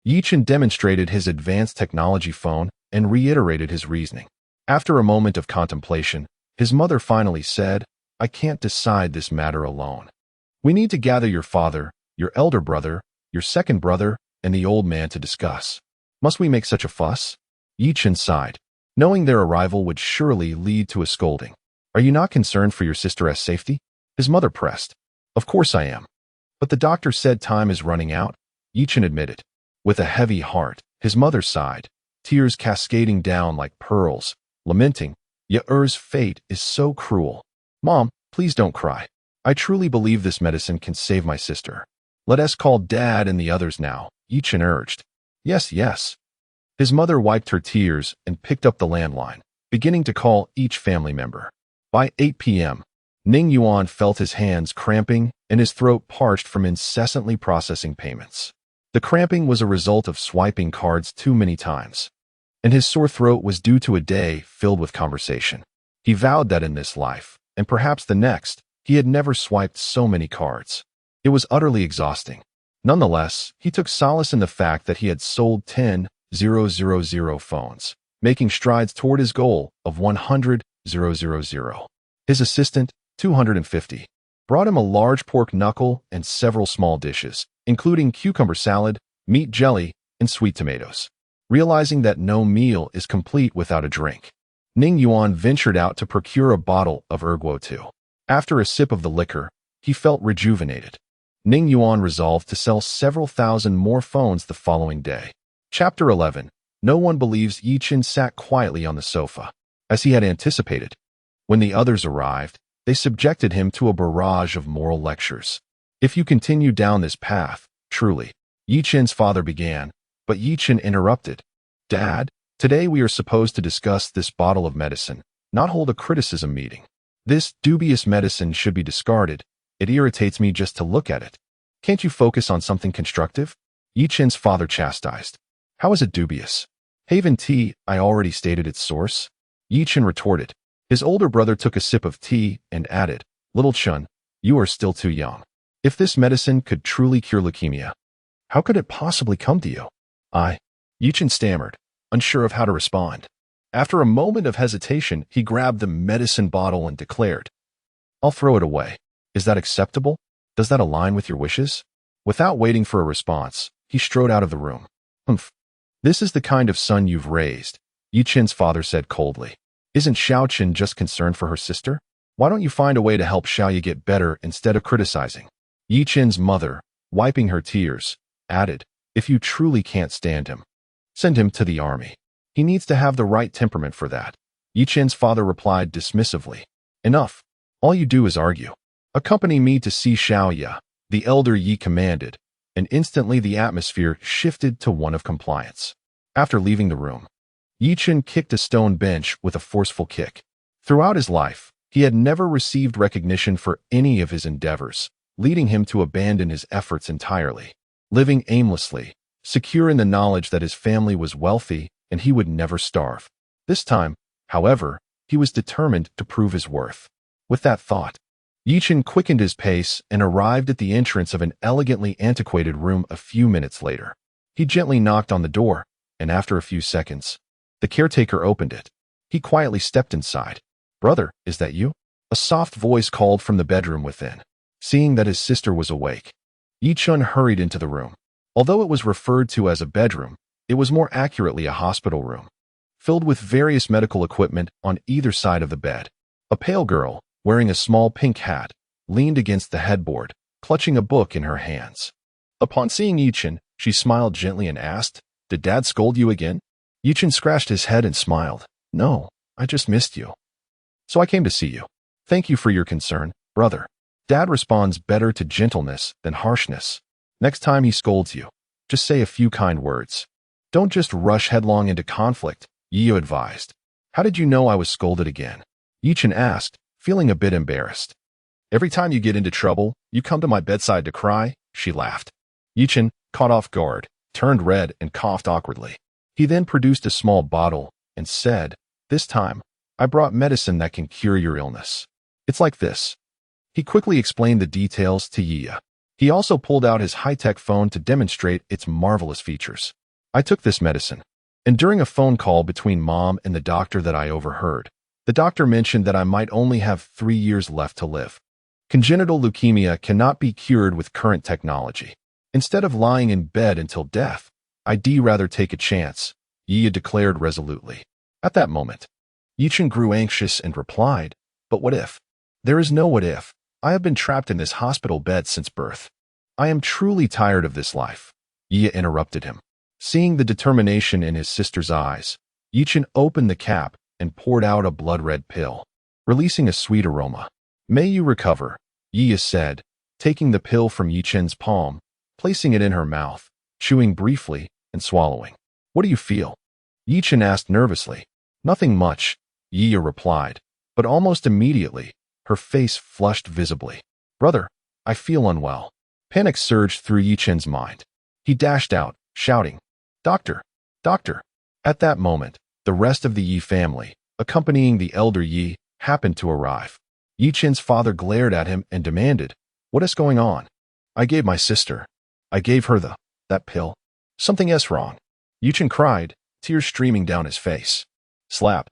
Yi Chun demonstrated his advanced technology phone and reiterated his reasoning. After a moment of contemplation, his mother finally said, "I can't decide this matter alone. We need to gather your father, your elder brother, your second brother, and the old man to discuss." "Must we make such a fuss?" Yi-Chen sighed, knowing their arrival would surely lead to a scolding. Are you not concerned for your sister's safety? His mother pressed. Of course I am. But the doctor said time is running out, Yi-Chen admitted. With a heavy heart, his mother sighed, tears cascading down like pearls, lamenting, Ye-Er's fate is so cruel. Mom, please don't cry. I truly believe this medicine can save my sister. Let us call Dad and the others now, Yi-Chen urged. Yes, yes. His mother wiped her tears and picked up the landline, beginning to call each family member. By 8 p.m., Ning Yuan felt his hands cramping and his throat parched from incessantly processing payments. The cramping was a result of swiping cards too many times, and his sore throat was due to a day filled with conversation. He vowed that in this life, and perhaps the next, he had never swiped so many cards. It was utterly exhausting. Nonetheless, he took solace in the fact that he had sold 10,000 phones, making strides toward his goal of 100,000. His assistant, 250, brought him a large pork knuckle and several small dishes, including cucumber salad, meat jelly, and sweet tomatoes. Realizing that no meal is complete without a drink, Ning Yuan ventured out to procure a bottle of Erguo too. After a sip of the liquor, he felt rejuvenated. Ning Yuan resolved to sell several thousand more phones the following day. Chapter 11. No one believes Yi-Chen sat quietly on the sofa, as he had anticipated. When the others arrived, they subjected him to a barrage of moral lectures. If you continue down this path, truly, Yi-Chen's father began, but Yi-Chen interrupted. Dad, today we are supposed to discuss this bottle of medicine, not hold a criticism meeting. This dubious medicine should be discarded. It irritates me just to look at it. Can't you focus on something constructive? Yi-Chen's father chastised. How is it dubious? Haven tea, I already stated its source. Yi-Chen retorted. His older brother took a sip of tea and added, Little Chun, you are still too young. If this medicine could truly cure leukemia, how could it possibly come to you? Yi-Chen stammered, unsure of how to respond. After a moment of hesitation, he grabbed the medicine bottle and declared, I'll throw it away. Is that acceptable? Does that align with your wishes? Without waiting for a response, he strode out of the room. Humph. This is the kind of son you've raised, Yi-Chen's father said coldly. Isn't Xiao-Chen just concerned for her sister? Why don't you find a way to help Xiaoya get better instead of criticizing? Yi-Chen's mother, wiping her tears, added, If you truly can't stand him, send him to the army. He needs to have the right temperament for that. Yi-Chen's father replied dismissively. Enough. All you do is argue. Accompany me to see Xiaoya, the elder Yi commanded, and instantly the atmosphere shifted to one of compliance. After leaving the room, Yi-Chen kicked a stone bench with a forceful kick. Throughout his life, he had never received recognition for any of his endeavors, leading him to abandon his efforts entirely. Living aimlessly, secure in the knowledge that his family was wealthy and he would never starve. This time, however, he was determined to prove his worth. With that thought, Yi-Chen quickened his pace and arrived at the entrance of an elegantly antiquated room a few minutes later. He gently knocked on the door, and after a few seconds, the caretaker opened it. He quietly stepped inside. Brother, is that you? A soft voice called from the bedroom within. Seeing that his sister was awake, Yi-Chen hurried into the room. Although it was referred to as a bedroom, it was more accurately a hospital room, filled with various medical equipment on either side of the bed. A pale girl, wearing a small pink hat, leaned against the headboard, clutching a book in her hands. Upon seeing Yi-Chen, she smiled gently and asked, Did Dad scold you again? Yi-Chen scratched his head and smiled. No, I just missed you. So I came to see you. Thank you for your concern, brother. Dad responds better to gentleness than harshness. Next time he scolds you, just say a few kind words. Don't just rush headlong into conflict, Yi advised. How did you know I was scolded again? Yi-Chen asked, feeling a bit embarrassed. Every time you get into trouble, you come to my bedside to cry, she laughed. Yi-Chen, caught off guard, turned red and coughed awkwardly. He then produced a small bottle and said, This time, I brought medicine that can cure your illness. It's like this. He quickly explained the details to Yi. He also pulled out his high-tech phone to demonstrate its marvelous features. I took this medicine, and during a phone call between Mom and the doctor that I overheard, the doctor mentioned that I might only have 3 years left to live. Congenital leukemia cannot be cured with current technology. Instead of lying in bed until death, I'd rather take a chance, Yi declared resolutely. At that moment, Yichen grew anxious and replied, "But what if?" "There is no what if. I have been trapped in this hospital bed since birth. I am truly tired of this life." Yi interrupted him. Seeing the determination in his sister's eyes, Yichen opened the cap and poured out a blood-red pill, releasing a sweet aroma. "May you recover," Yi said, taking the pill from Yichen's palm, placing it in her mouth, chewing briefly and swallowing. "What do you feel?" Yichen asked nervously. "Nothing much," Yi replied, but almost immediately, her face flushed visibly. "Brother, I feel unwell." Panic surged through Yichen's mind. He dashed out, shouting, "Doctor! Doctor!" At that moment, the rest of the Yi family, accompanying the elder Yi, happened to arrive. Yichen's father glared at him and demanded, "What is going on?" "I gave my sister. I gave her that pill. Something is wrong." Yichen cried, tears streaming down his face. Slap.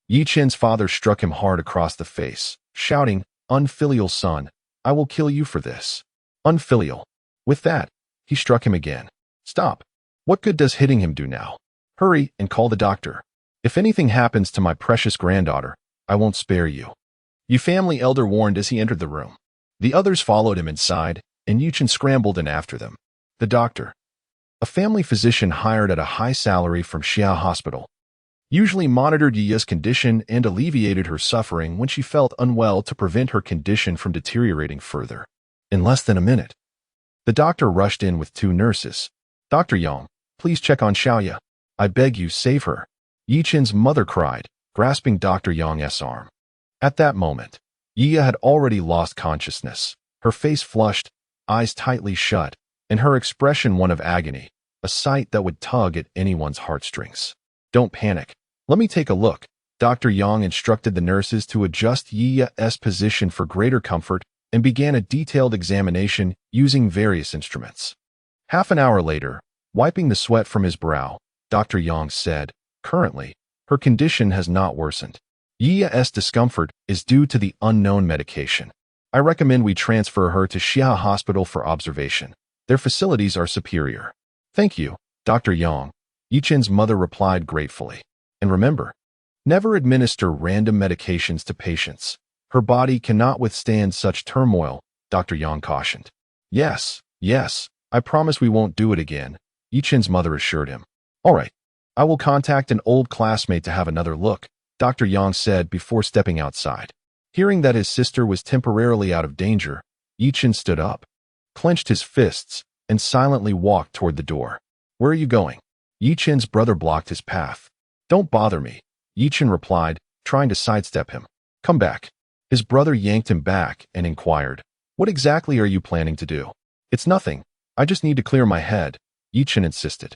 Yichen's father struck him hard across the face, shouting, "Unfilial son, I will kill you for this. Unfilial." With that, he struck him again. "Stop. What good does hitting him do now? Hurry and call the doctor. If anything happens to my precious granddaughter, I won't spare you." Yi family elder warned as he entered the room. The others followed him inside, and Yichen scrambled in after them. The doctor, a family physician hired at a high salary from Xia Hospital, usually monitored Yi's condition and alleviated her suffering when she felt unwell to prevent her condition from deteriorating further. In less than a minute, the doctor rushed in with 2 nurses. "Dr. Yang, please check on Xiaoya. I beg you, save her," Yichen's mother cried, grasping Dr. Yang's arm. At that moment, Yi had already lost consciousness, her face flushed, eyes tightly shut, and her expression one of agony, a sight that would tug at anyone's heartstrings. "Don't panic. Let me take a look." Dr. Yang instructed the nurses to adjust Yi's position for greater comfort and began a detailed examination using various instruments. Half an hour later, wiping the sweat from his brow, Dr. Yang said, "Currently, her condition has not worsened. Yi's discomfort is due to the unknown medication. I recommend we transfer her to Xia Hospital for observation. Their facilities are superior." "Thank you, Dr. Yang," Yichen's mother replied gratefully. "And remember, never administer random medications to patients. Her body cannot withstand such turmoil," Dr. Yang cautioned. Yes, I promise we won't do it again," Yichen's mother assured him. "All right, I will contact an old classmate to have another look," Dr. Yang said before stepping outside. Hearing that his sister was temporarily out of danger, Yichen stood up, clenched his fists, and silently walked toward the door. "Where are you going?" Yichen's brother blocked his path. "Don't bother me," Yichen replied, trying to sidestep him. "Come back." His brother yanked him back and inquired, "What exactly are you planning to do?" "It's nothing. I just need to clear my head," Yichen insisted.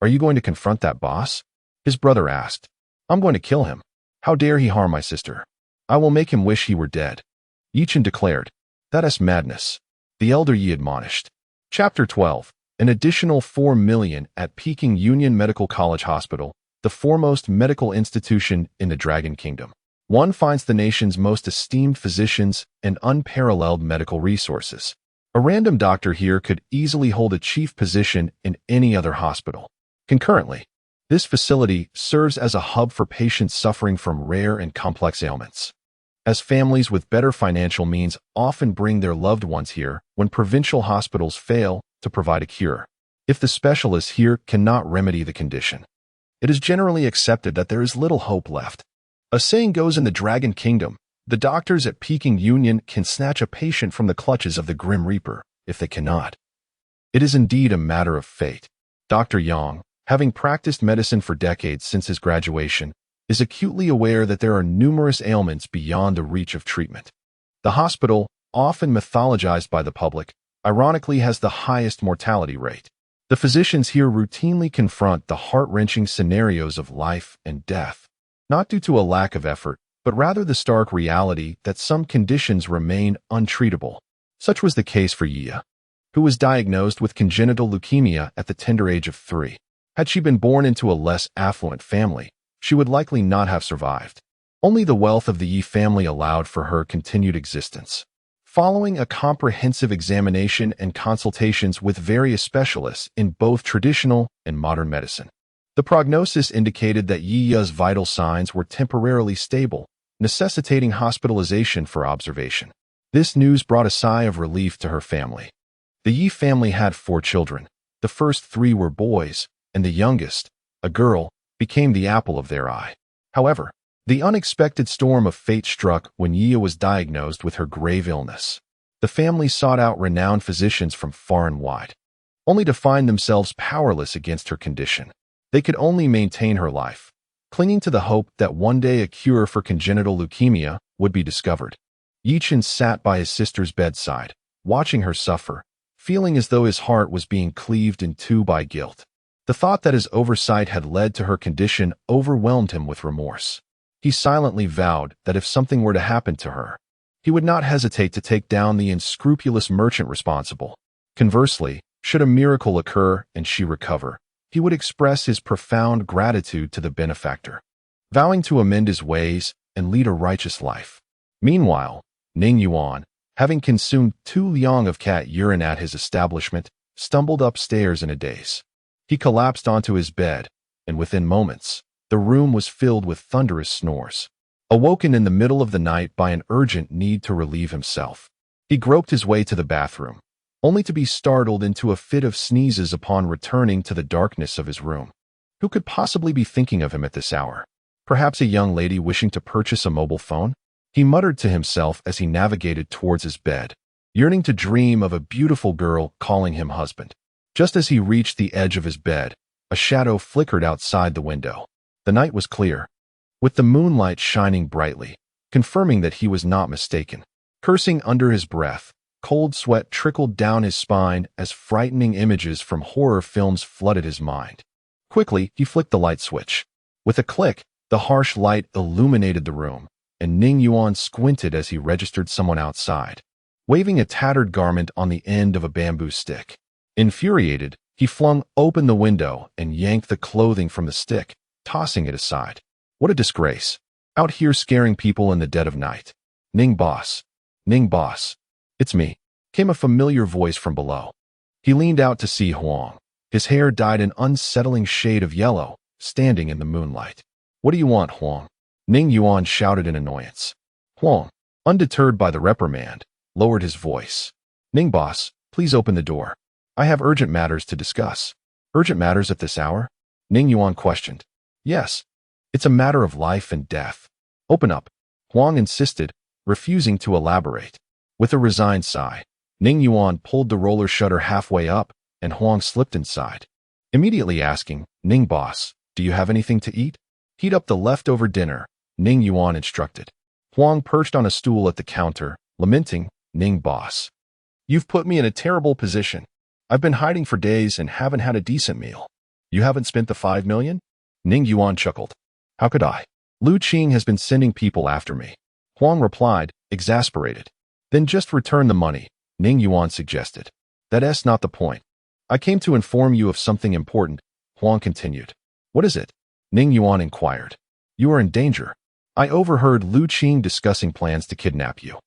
"Are you going to confront that boss?" his brother asked. "I'm going to kill him. How dare he harm my sister? I will make him wish he were dead," Yichen declared. "That is madness," the elder Yi admonished. Chapter 12. An additional 4 million at Peking Union Medical College Hospital, the foremost medical institution in the Dragon Kingdom. One finds the nation's most esteemed physicians and unparalleled medical resources. A random doctor here could easily hold a chief position in any other hospital. Concurrently, this facility serves as a hub for patients suffering from rare and complex ailments, as families with better financial means often bring their loved ones here when provincial hospitals fail to provide a cure. If the specialists here cannot remedy the condition, it is generally accepted that there is little hope left. A saying goes in the Dragon Kingdom, the doctors at Peking Union can snatch a patient from the clutches of the Grim Reaper if they cannot. It is indeed a matter of fate. Dr. Yang, having practiced medicine for decades since his graduation, is acutely aware that there are numerous ailments beyond the reach of treatment. The hospital, often mythologized by the public, ironically has the highest mortality rate. The physicians here routinely confront the heart-wrenching scenarios of life and death, not due to a lack of effort, but rather the stark reality that some conditions remain untreatable. Such was the case for Yi, who was diagnosed with congenital leukemia at the tender age of 3. Had she been born into a less affluent family, she would likely not have survived. Only the wealth of the Yi family allowed for her continued existence. Following a comprehensive examination and consultations with various specialists in both traditional and modern medicine, The prognosis indicated that Yiya's vital signs were temporarily stable, necessitating hospitalization for observation. This news brought a sigh of relief to her family. The Yi family had 4 children. The first 3 were boys, and the youngest, a girl, became the apple of their eye. However, the unexpected storm of fate struck when Yiya was diagnosed with her grave illness. The family sought out renowned physicians from far and wide, only to find themselves powerless against her condition. They could only maintain her life, clinging to the hope that one day a cure for congenital leukemia would be discovered. Yichen sat by his sister's bedside, watching her suffer, feeling as though his heart was being cleaved in 2 by guilt. The thought that his oversight had led to her condition overwhelmed him with remorse. He silently vowed that if something were to happen to her, he would not hesitate to take down the unscrupulous merchant responsible. Conversely, should a miracle occur and she recover, he would express his profound gratitude to the benefactor, vowing to amend his ways and lead a righteous life. Meanwhile, Ning Yuan, having consumed 2 liang of cat urine at his establishment, stumbled upstairs in a daze. He collapsed onto his bed, and within moments, the room was filled with thunderous snores. Awoken in the middle of the night by an urgent need to relieve himself, he groped his way to the bathroom, only to be startled into a fit of sneezes upon returning to the darkness of his room. Who could possibly be thinking of him at this hour? Perhaps a young lady wishing to purchase a mobile phone? He muttered to himself as he navigated towards his bed, yearning to dream of a beautiful girl calling him husband. Just as he reached the edge of his bed, a shadow flickered outside the window. The night was clear, with the moonlight shining brightly, confirming that he was not mistaken. Cursing under his breath, cold sweat trickled down his spine as frightening images from horror films flooded his mind. Quickly, he flicked the light switch. With a click, the harsh light illuminated the room, and Ning Yuan squinted as he registered someone outside, waving a tattered garment on the end of a bamboo stick. Infuriated, he flung open the window and yanked the clothing from the stick, tossing it aside. What a disgrace. Out here scaring people in the dead of night. Ning boss. Ning boss. It's me, came a familiar voice from below. He leaned out to see Huang, his hair dyed an unsettling shade of yellow, standing in the moonlight. What do you want, Huang? Ning Yuan shouted in annoyance. Huang, undeterred by the reprimand, lowered his voice. Ning boss, please open the door. I have urgent matters to discuss. Urgent matters at this hour? Ning Yuan questioned. Yes. It's a matter of life and death. Open up, Huang insisted, refusing to elaborate. With a resigned sigh, Ning Yuan pulled the roller shutter halfway up, and Huang slipped inside, immediately asking, Ning boss, do you have anything to eat? Heat up the leftover dinner, Ning Yuan instructed. Huang perched on a stool at the counter, lamenting, Ning boss. You've put me in a terrible position. I've been hiding for days and haven't had a decent meal. You haven't spent the 5 million? Ning Yuan chuckled. How could I? Lu Qing has been sending people after me. Huang replied, exasperated. Then just return the money, Ning Yuan suggested. That's not the point. I came to inform you of something important, Huang continued. What is it? Ning Yuan inquired. You are in danger. I overheard Lu Qing discussing plans to kidnap you.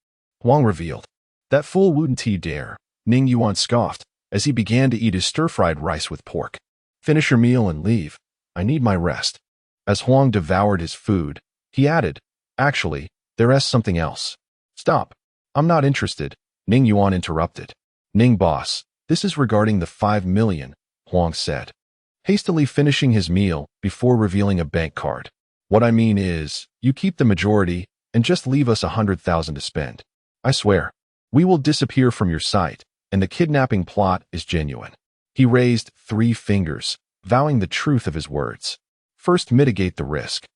Huang revealed. That fool wouldn't he dare, Ning Yuan scoffed, as he began to eat his stir-fried rice with pork. Finish your meal and leave. I need my rest. As Huang devoured his food, he added, actually, there's something else. Stop. I'm not interested, Ning Yuan interrupted. Ning boss, this is regarding the 5 million, Huang said, hastily finishing his meal before revealing a bank card. What I mean is, you keep the majority and just leave us 100,000 to spend. I swear, we will disappear from your sight, and the kidnapping plot is genuine. He raised 3 fingers, vowing the truth of his words. First mitigate the risk,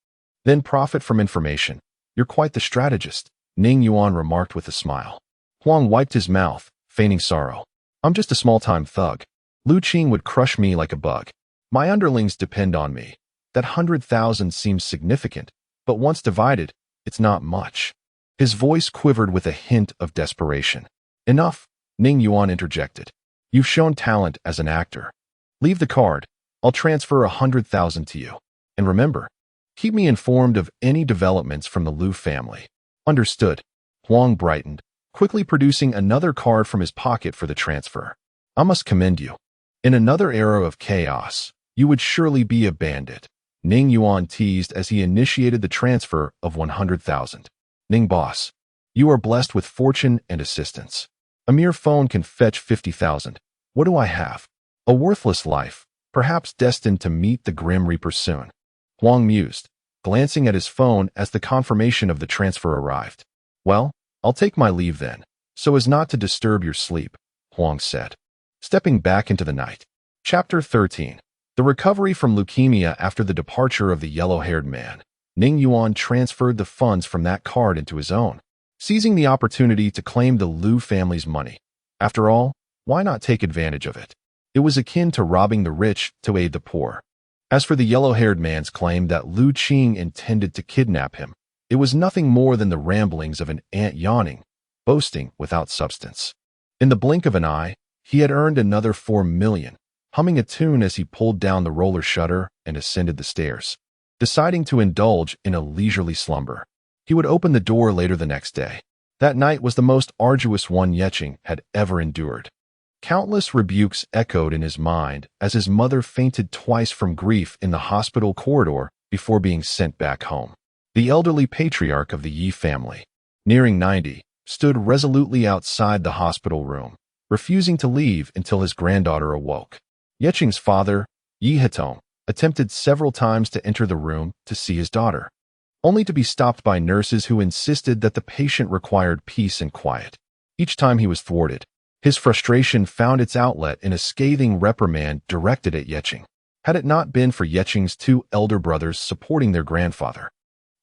then profit from information. You're quite the strategist, Ning Yuan remarked with a smile. Huang wiped his mouth, feigning sorrow. I'm just a small-time thug. Lu Qing would crush me like a bug. My underlings depend on me. That 100,000 seems significant, but once divided, it's not much. His voice quivered with a hint of desperation. Enough, Ning Yuan interjected. You've shown talent as an actor. Leave the card. I'll transfer 100,000 to you. And remember, keep me informed of any developments from the Lu family. Understood. Huang brightened, quickly producing another card from his pocket for the transfer. I must commend you. In another era of chaos, You would surely be a bandit, Ning Yuan teased as he initiated the transfer of 100,000. Ning boss, you are blessed with fortune and assistance. A mere phone can fetch 50,000. What do I have? A worthless life, perhaps destined to meet the Grim Reaper soon. Huang mused, glancing at his phone as the confirmation of the transfer arrived. Well, I'll take my leave then, so as not to disturb your sleep, Huang said. Stepping back into the night. Chapter 13. The recovery from leukemia after the departure of the yellow-haired man. Ning Yuan transferred the funds from that card into his own, seizing the opportunity to claim the Lu family's money. After all, why not take advantage of it? It was akin to robbing the rich to aid the poor. As for the yellow-haired man's claim that Lu Qing intended to kidnap him, it was nothing more than the ramblings of an ant yawning, boasting without substance. In the blink of an eye, he had earned another 4 million, humming a tune as he pulled down the roller shutter and ascended the stairs. Deciding to indulge in a leisurely slumber, he would open the door later the next day. That night was the most arduous one Yeqing had ever endured. Countless rebukes echoed in his mind as his mother fainted twice from grief in the hospital corridor before being sent back home. The elderly patriarch of the Yi family, nearing 90, stood resolutely outside the hospital room, refusing to leave until his granddaughter awoke. Yeqing's father, Yi Hetong, attempted several times to enter the room to see his daughter, only to be stopped by nurses who insisted that the patient required peace and quiet. Each time he was thwarted, his frustration found its outlet in a scathing reprimand directed at Yeqing. Had it not been for Yeqing's 2 elder brothers supporting their grandfather,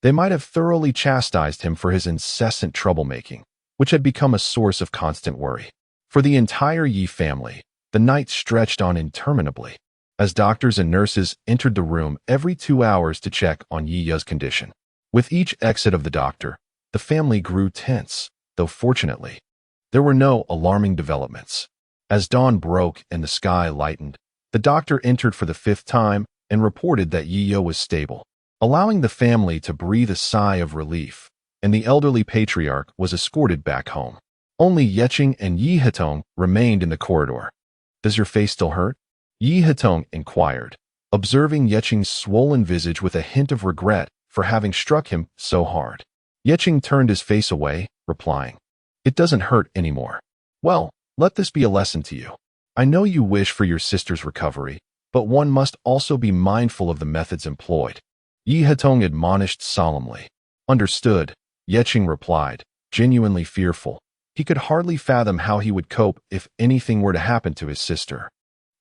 they might have thoroughly chastised him for his incessant troublemaking, which had become a source of constant worry. For the entire Yi family, the night stretched on interminably, as doctors and nurses entered the room every 2 hours to check on Yi Ya's condition. With each exit of the doctor, the family grew tense, though fortunately, there were no alarming developments. As dawn broke and the sky lightened, the doctor entered for the 5th time and reported that Yi Ya was stable, allowing the family to breathe a sigh of relief, and the elderly patriarch was escorted back home. Only Yeqing and Yi Hetong remained in the corridor. Does your face still hurt? Yi Hetong inquired, observing Yeqing's swollen visage with a hint of regret for having struck him so hard. Yeqing turned his face away, replying, "It doesn't hurt anymore." Well, let this be a lesson to you. I know you wish for your sister's recovery, but one must also be mindful of the methods employed. Yi Hetong admonished solemnly. Understood, Yeqing replied, genuinely fearful. He could hardly fathom how he would cope if anything were to happen to his sister.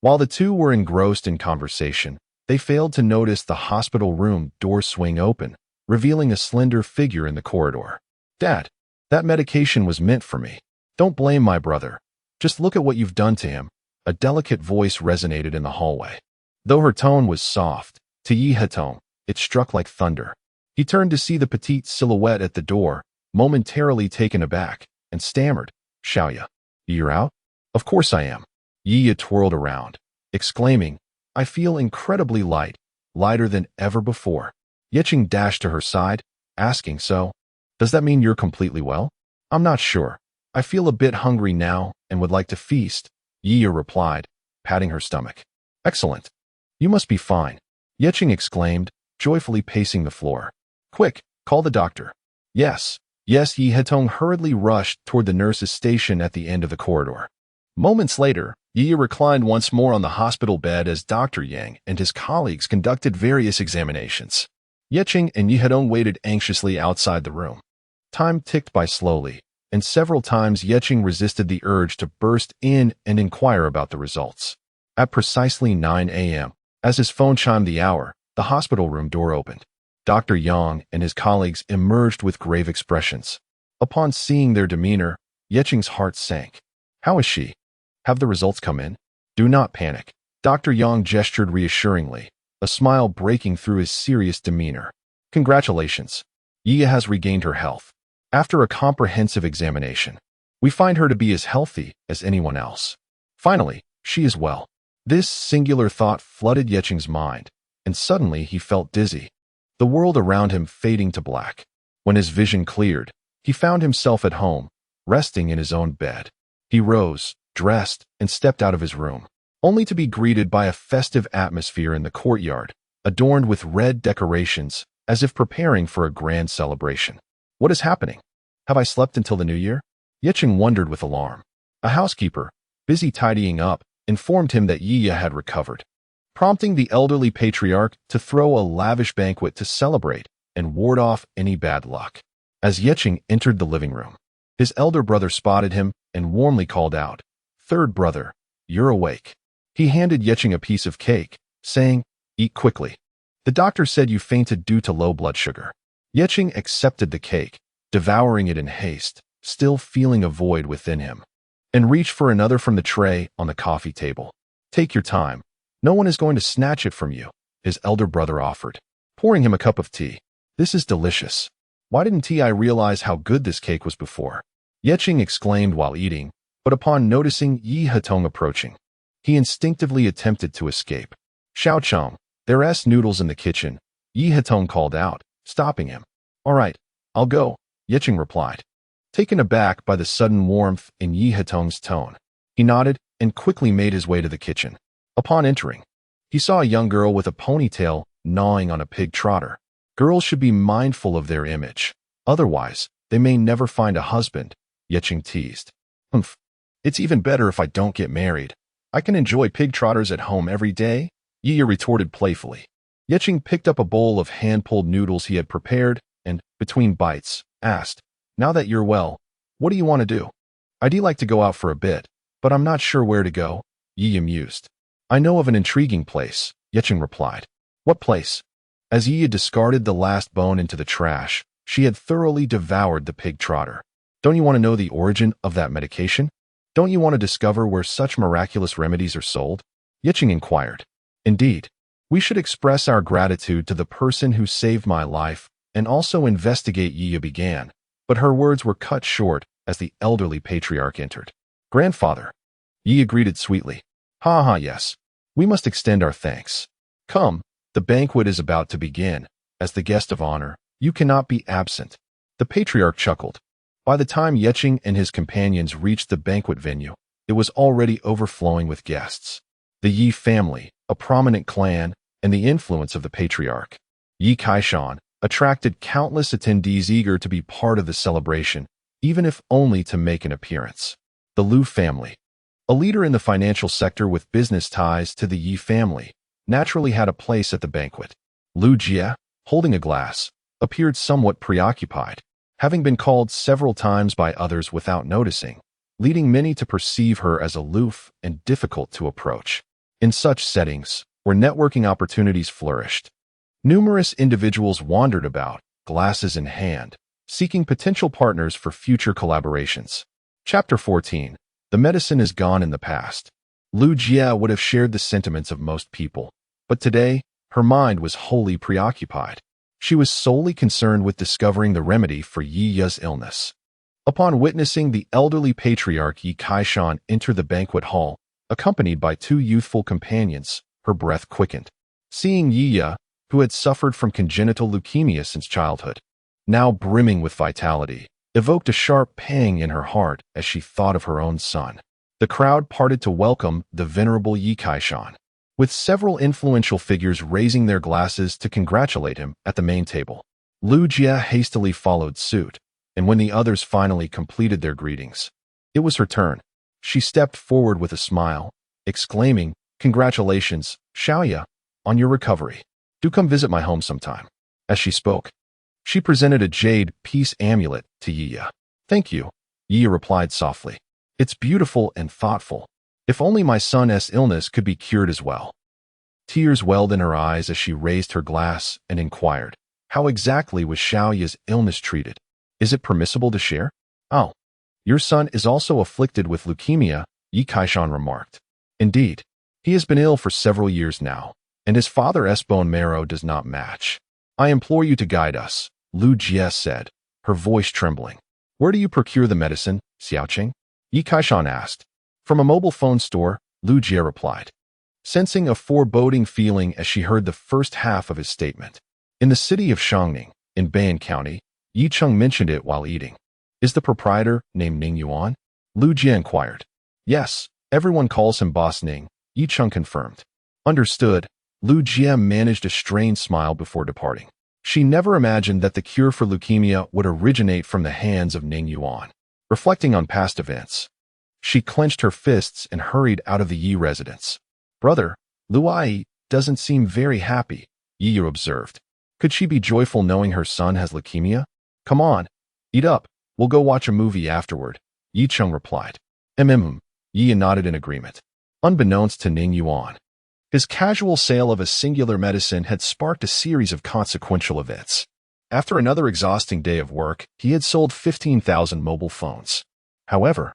While the two were engrossed in conversation, they failed to notice the hospital room door swing open, revealing a slender figure in the corridor. "Dad, that medication was meant for me. Don't blame my brother. Just look at what you've done to him." A delicate voice resonated in the hallway. Though her tone was soft, to Yi Hetong, it struck like thunder. He turned to see the petite silhouette at the door, momentarily taken aback, and stammered, "Xiaoya, you're out?" "Of course I am." Yi twirled around, exclaiming, "I feel incredibly light, lighter than ever before." Yeqing dashed to her side, asking, "So, does that mean you're completely well?" "I'm not sure. I feel a bit hungry now and would like to feast," Yi replied, patting her stomach. "Excellent. You must be fine," Yeqing exclaimed, joyfully pacing the floor. "Quick, call the doctor." Yes, Yi Hetong hurriedly rushed toward the nurse's station at the end of the corridor. Moments later, Yi reclined once more on the hospital bed as Dr. Yang and his colleagues conducted various examinations. Yeqing and Yi Hetong waited anxiously outside the room. Time ticked by slowly, and several times Yeqing resisted the urge to burst in and inquire about the results. At precisely 9 a.m., as his phone chimed the hour, the hospital room door opened. Dr. Yang and his colleagues emerged with grave expressions. Upon seeing their demeanor, Yeqing's heart sank. "How is she? Have the results come in?" "Do not panic." Dr. Yang gestured reassuringly, a smile breaking through his serious demeanor. "Congratulations. Yi has regained her health. After a comprehensive examination, we find her to be as healthy as anyone else. Finally, she is well." This singular thought flooded Yeqing's mind, and suddenly he felt dizzy, the world around him fading to black. When his vision cleared, he found himself at home, resting in his own bed. He rose, dressed, and stepped out of his room. only to be greeted by a festive atmosphere in the courtyard, adorned with red decorations, as if preparing for a grand celebration. What is happening? Have I slept until the new year? Yicheng wondered with alarm. A housekeeper, busy tidying up, informed him that Yiya had recovered, prompting the elderly patriarch to throw a lavish banquet to celebrate and ward off any bad luck. As Yicheng entered the living room, his elder brother spotted him and warmly called out, "Third brother, you're awake." He handed Yicheng a piece of cake, saying, "Eat quickly. The doctor said you fainted due to low blood sugar." Yicheng accepted the cake, devouring it in haste, still feeling a void within him, and reached for another from the tray on the coffee table. "Take your time. No one is going to snatch it from you," his elder brother offered, pouring him a cup of tea. "This is delicious. Why didn't I realize how good this cake was before?" Yicheng exclaimed while eating, but upon noticing Yi Hetong approaching, he instinctively attempted to escape. "Xiao Chong, there's noodles in the kitchen," Yi Hetong called out, stopping him. "All right, I'll go," Yicheng replied. Taken aback by the sudden warmth in Yi Hetong's tone, he nodded and quickly made his way to the kitchen. Upon entering, he saw a young girl with a ponytail gnawing on a pig trotter. Girls should be mindful of their image. Otherwise, they may never find a husband, Yicheng teased. "Humph. It's even better if I don't get married. I can enjoy pig trotters at home every day," Yiya retorted playfully. Yicheng picked up a bowl of hand-pulled noodles he had prepared and, between bites, asked, "Now that you're well, what do you want to do?" "I'd like to go out for a bit, but I'm not sure where to go," Yiya mused. "I know of an intriguing place," Yicheng replied. "What place?" As Yiya discarded the last bone into the trash, she had thoroughly devoured the pig trotter. "Don't you want to know the origin of that medication? Don't you want to discover where such miraculous remedies are sold?" Yicheng inquired. "Indeed. We should express our gratitude to the person who saved my life and also investigate," Yiya began, but her words were cut short as the elderly patriarch entered. "Grandfather," Yiya greeted sweetly. "Ha ha, yes. We must extend our thanks. Come, the banquet is about to begin. As the guest of honor, you cannot be absent." The patriarch chuckled. By the time Yicheng and his companions reached the banquet venue, it was already overflowing with guests. The Yi family, a prominent clan, and the influence of the patriarch, Yi Kaishan, attracted countless attendees eager to be part of the celebration, even if only to make an appearance. The Lu family, a leader in the financial sector with business ties to the Yi family, naturally had a place at the banquet. Lu Jie, holding a glass, appeared somewhat preoccupied, having been called several times by others without noticing, leading many to perceive her as aloof and difficult to approach. In such settings, where networking opportunities flourished, numerous individuals wandered about, glasses in hand, seeking potential partners for future collaborations. Chapter 14. The medicine is gone in the past. Lu Jie would have shared the sentiments of most people, but today, her mind was wholly preoccupied. She was solely concerned with discovering the remedy for Yi Ya's illness. Upon witnessing the elderly patriarch Yi Kaishan enter the banquet hall, accompanied by two youthful companions, her breath quickened. Seeing Yi Ya, who had suffered from congenital leukemia since childhood, now brimming with vitality, evoked a sharp pang in her heart as she thought of her own son. The crowd parted to welcome the venerable Yi Kaishan, with several influential figures raising their glasses to congratulate him at the main table. Lu Jie hastily followed suit, and when the others finally completed their greetings, it was her turn. She stepped forward with a smile, exclaiming, "Congratulations, Xiaoya, on your recovery. Do come visit my home sometime." As she spoke, she presented a jade peace amulet to Yiya. "Thank you," Yiya replied softly. "It's beautiful and thoughtful. If only my son's illness could be cured as well." Tears welled in her eyes as she raised her glass and inquired, "How exactly was Xiaoya's illness treated? Is it permissible to share?" "Oh, your son is also afflicted with leukemia," Yi Kaishan remarked. "Indeed, he has been ill for several years now, and his father's bone marrow does not match. I implore you to guide us," Lu Jie said, her voice trembling. "Where do you procure the medicine, Xiaoqing?" Yi Kaishan asked. "From a mobile phone store," Lu Jie replied, sensing a foreboding feeling as she heard the first half of his statement. "In the city of Shangning, in Bayan County," Yi Cheng mentioned it while eating. "Is the proprietor named Ning Yuan?" Lu Jie inquired. "Yes, everyone calls him Boss Ning," Yi Cheng confirmed. Understood. Lu Jie managed a strained smile before departing. She never imagined that the cure for leukemia would originate from the hands of Ning Yuan. Reflecting on past events, she clenched her fists and hurried out of the Yi residence. Brother, Lu Ai doesn't seem very happy, Yi observed. Could she be joyful knowing her son has leukemia? Come on, eat up. We'll go watch a movie afterward, Yi Cheng replied. Yi nodded in agreement. Unbeknownst to Ning Yuan, his casual sale of a singular medicine had sparked a series of consequential events. After another exhausting day of work, he had sold 15,000 mobile phones. However,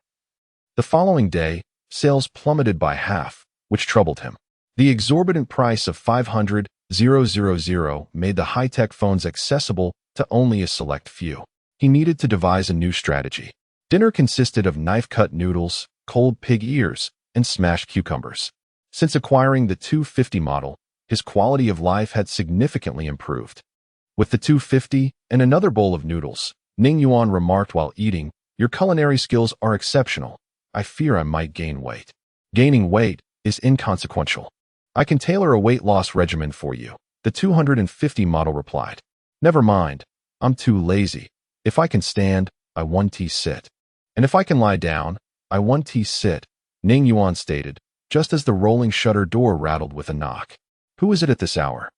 the following day, sales plummeted by half, which troubled him. The exorbitant price of 500,000 made the high-tech phones accessible to only a select few. He needed to devise a new strategy. Dinner consisted of knife-cut noodles, cold pig ears, and smashed cucumbers. Since acquiring the 250 model, his quality of life had significantly improved. With the 250 and another bowl of noodles, Ning Yuan remarked while eating, "Your culinary skills are exceptional. I fear I might gain weight." Gaining weight is inconsequential. I can tailor a weight loss regimen for you, the 250 model replied. Never mind, I'm too lazy. If I can stand, I 1T sit. And if I can lie down, I 1T sit, Ning Yuan stated, just as the rolling shutter door rattled with a knock. Who is it at this hour?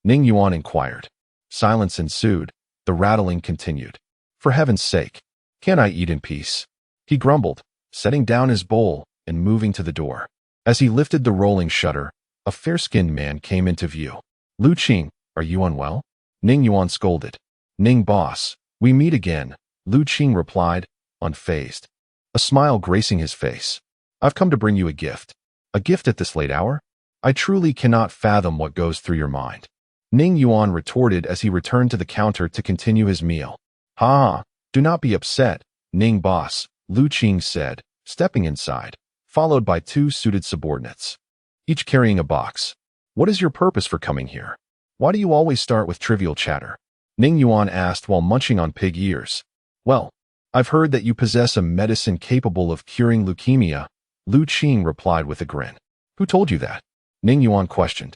Ning Yuan inquired. Silence ensued. The rattling continued. For heaven's sake, can't I eat in peace? He grumbled, setting down his bowl and moving to the door. As he lifted the rolling shutter, a fair-skinned man came into view. Lu Qing, are you unwell? Ning Yuan scolded. Ning boss, we meet again, Lu Qing replied, unfazed. A smile gracing his face. I've come to bring you a gift. A gift at this late hour? I truly cannot fathom what goes through your mind. Ning Yuan retorted as he returned to the counter to continue his meal. Ha, do not be upset, Ning boss, Lu Qing said, stepping inside, followed by two suited subordinates, each carrying a box. What is your purpose for coming here? Why do you always start with trivial chatter? Ning Yuan asked while munching on pig ears. Well, I've heard that you possess a medicine capable of curing leukemia, Lu Qing replied with a grin. Who told you that? Ning Yuan questioned.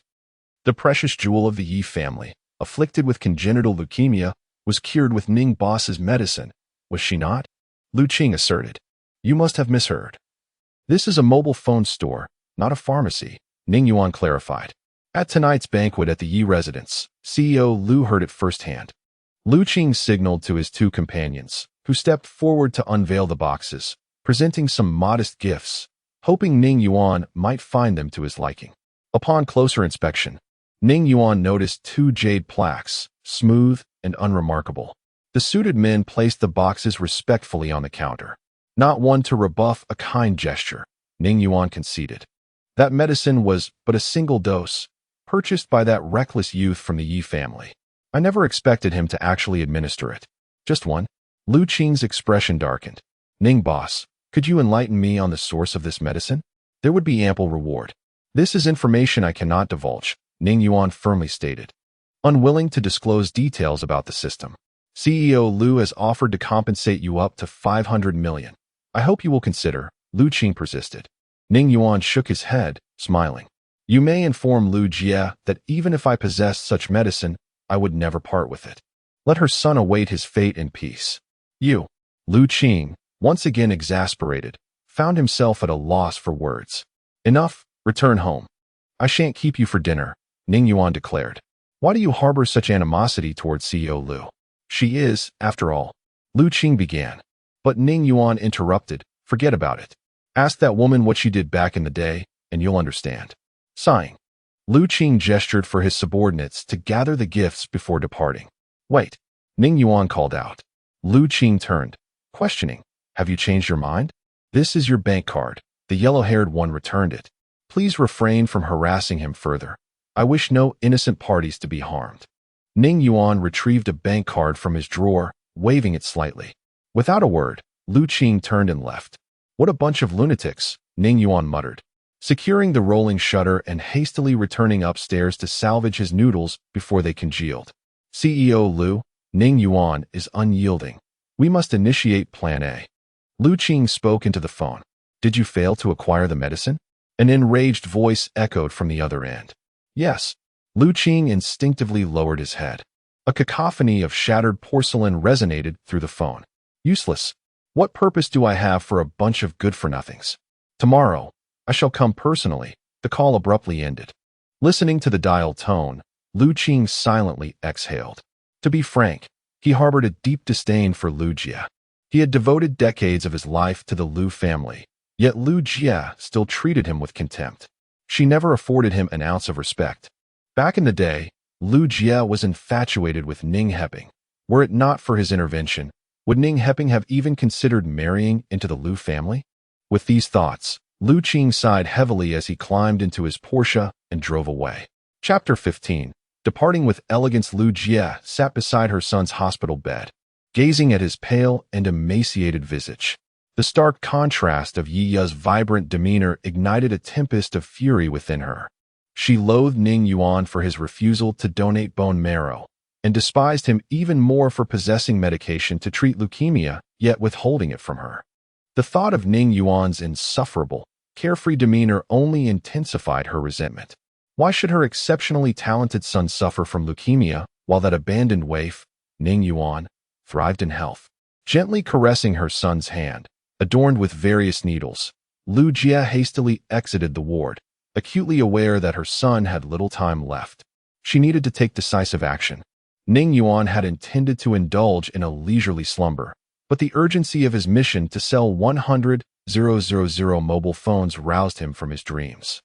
The precious jewel of the Yi family, afflicted with congenital leukemia, was cured with Ning boss's medicine, was she not? Lu Qing asserted. You must have misheard. This is a mobile phone store, not a pharmacy, Ning Yuan clarified. At tonight's banquet at the Yi residence, CEO Lu heard it firsthand. Lu Qing signaled to his two companions, who stepped forward to unveil the boxes, presenting some modest gifts, hoping Ning Yuan might find them to his liking. Upon closer inspection, Ning Yuan noticed two jade plaques, smooth and unremarkable. The suited men placed the boxes respectfully on the counter. Not one to rebuff a kind gesture, Ning Yuan conceded. That medicine was but a single dose, purchased by that reckless youth from the Yi family. I never expected him to actually administer it. Just one. Lu Qing's expression darkened. Ning boss, could you enlighten me on the source of this medicine? There would be ample reward. This is information I cannot divulge, Ning Yuan firmly stated. Unwilling to disclose details about the system, CEO Lu has offered to compensate you up to 500 million. I hope you will consider, Lu Qing persisted. Ning Yuan shook his head, smiling. You may inform Lu Jie that even if I possessed such medicine, I would never part with it. Let her son await his fate in peace. You, Lu Qing, once again exasperated, found himself at a loss for words. Enough, return home. I shan't keep you for dinner, Ning Yuan declared. Why do you harbor such animosity towards CEO Lu? She is, after all, Lu Qing began. But Ning Yuan interrupted, forget about it. Ask that woman what she did back in the day, and you'll understand. Sighing, Lu Qing gestured for his subordinates to gather the gifts before departing. Wait, Ning Yuan called out. Lu Qing turned, questioning, have you changed your mind? This is your bank card. The yellow-haired one returned it. Please refrain from harassing him further. I wish no innocent parties to be harmed. Ning Yuan retrieved a bank card from his drawer, waving it slightly. Without a word, Lu Qing turned and left. What a bunch of lunatics, Ning Yuan muttered, securing the rolling shutter and hastily returning upstairs to salvage his noodles before they congealed. CEO Lu, Ning Yuan is unyielding. We must initiate Plan A. Lu Qing spoke into the phone. Did you fail to acquire the medicine? An enraged voice echoed from the other end. Yes. Lu Qing instinctively lowered his head. A cacophony of shattered porcelain resonated through the phone. Useless. What purpose do I have for a bunch of good-for-nothings? Tomorrow, I shall come personally. The call abruptly ended. Listening to the dial tone, Lu Qing silently exhaled. To be frank, he harbored a deep disdain for Lu Jie. He had devoted decades of his life to the Lu family, yet Lu Jie still treated him with contempt. She never afforded him an ounce of respect. Back in the day, Lu Jie was infatuated with Ning Heping. Were it not for his intervention, would Ning Heping have even considered marrying into the Lu family? With these thoughts, Lu Qing sighed heavily as he climbed into his Porsche and drove away. Chapter 15. Departing with elegance, Lu Jie sat beside her son's hospital bed, gazing at his pale and emaciated visage. The stark contrast of Yi Ye's vibrant demeanor ignited a tempest of fury within her. She loathed Ning Yuan for his refusal to donate bone marrow, and despised him even more for possessing medication to treat leukemia, yet withholding it from her. The thought of Ning Yuan's insufferable, carefree demeanor only intensified her resentment. Why should her exceptionally talented son suffer from leukemia, while that abandoned waif, Ning Yuan, thrived in health? Gently caressing her son's hand, adorned with various needles, Lu Jie hastily exited the ward, acutely aware that her son had little time left. She needed to take decisive action. Ning Yuan had intended to indulge in a leisurely slumber, but the urgency of his mission to sell 100,000 mobile phones roused him from his dreams.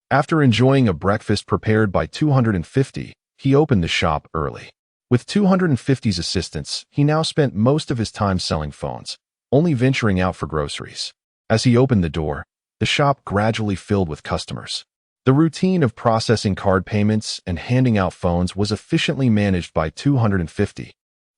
After enjoying a breakfast prepared by 250, he opened the shop early. With 250's assistance, he now spent most of his time selling phones, only venturing out for groceries. As he opened the door, the shop gradually filled with customers. The routine of processing card payments and handing out phones was efficiently managed by 250,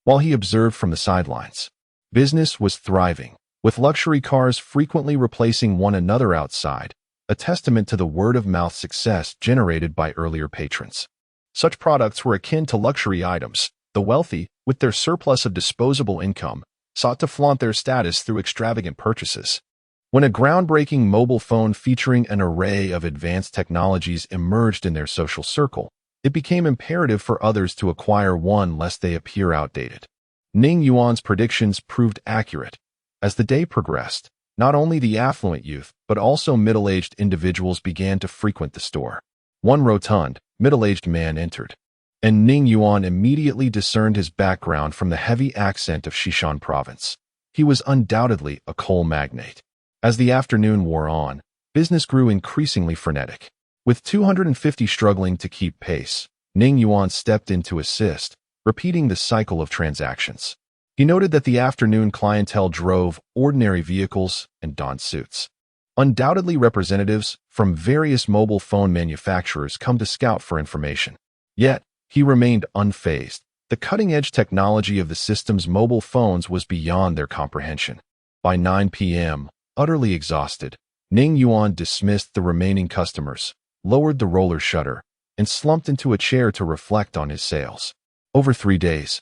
while he observed from the sidelines. Business was thriving, with luxury cars frequently replacing one another outside, a testament to the word-of-mouth success generated by earlier patrons. Such products were akin to luxury items. The wealthy, with their surplus of disposable income, sought to flaunt their status through extravagant purchases. When a groundbreaking mobile phone featuring an array of advanced technologies emerged in their social circle, it became imperative for others to acquire one lest they appear outdated. Ning Yuan's predictions proved accurate. As the day progressed, not only the affluent youth, but also middle-aged individuals began to frequent the store. One rotund, middle-aged man entered, and Ning Yuan immediately discerned his background from the heavy accent of Xishan province. He was undoubtedly a coal magnate. As the afternoon wore on, business grew increasingly frenetic. With 250 struggling to keep pace, Ning Yuan stepped in to assist, repeating the cycle of transactions. He noted that the afternoon clientele drove ordinary vehicles and donned suits. Undoubtedly representatives from various mobile phone manufacturers come to scout for information. Yet, he remained unfazed. The cutting-edge technology of the system's mobile phones was beyond their comprehension. By 9 p.m., utterly exhausted, Ning Yuan dismissed the remaining customers, lowered the roller shutter, and slumped into a chair to reflect on his sales. Over 3 days,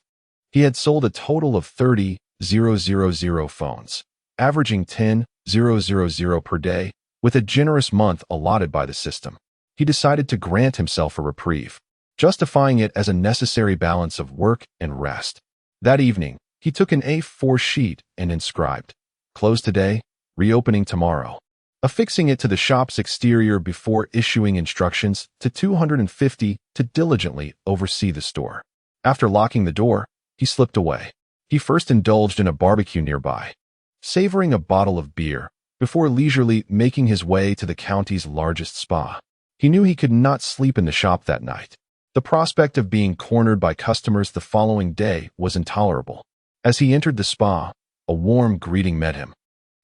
he had sold a total of 30,000 phones, averaging 10,000 per day, with a generous month allotted by the system. He decided to grant himself a reprieve, justifying it as a necessary balance of work and rest. That evening, he took an A4 sheet and inscribed, "Close today, reopening tomorrow," affixing it to the shop's exterior before issuing instructions to 250 to diligently oversee the store. After locking the door, he slipped away. He first indulged in a barbecue nearby, savoring a bottle of beer, before leisurely making his way to the county's largest spa. He knew he could not sleep in the shop that night. The prospect of being cornered by customers the following day was intolerable. As he entered the spa, a warm greeting met him,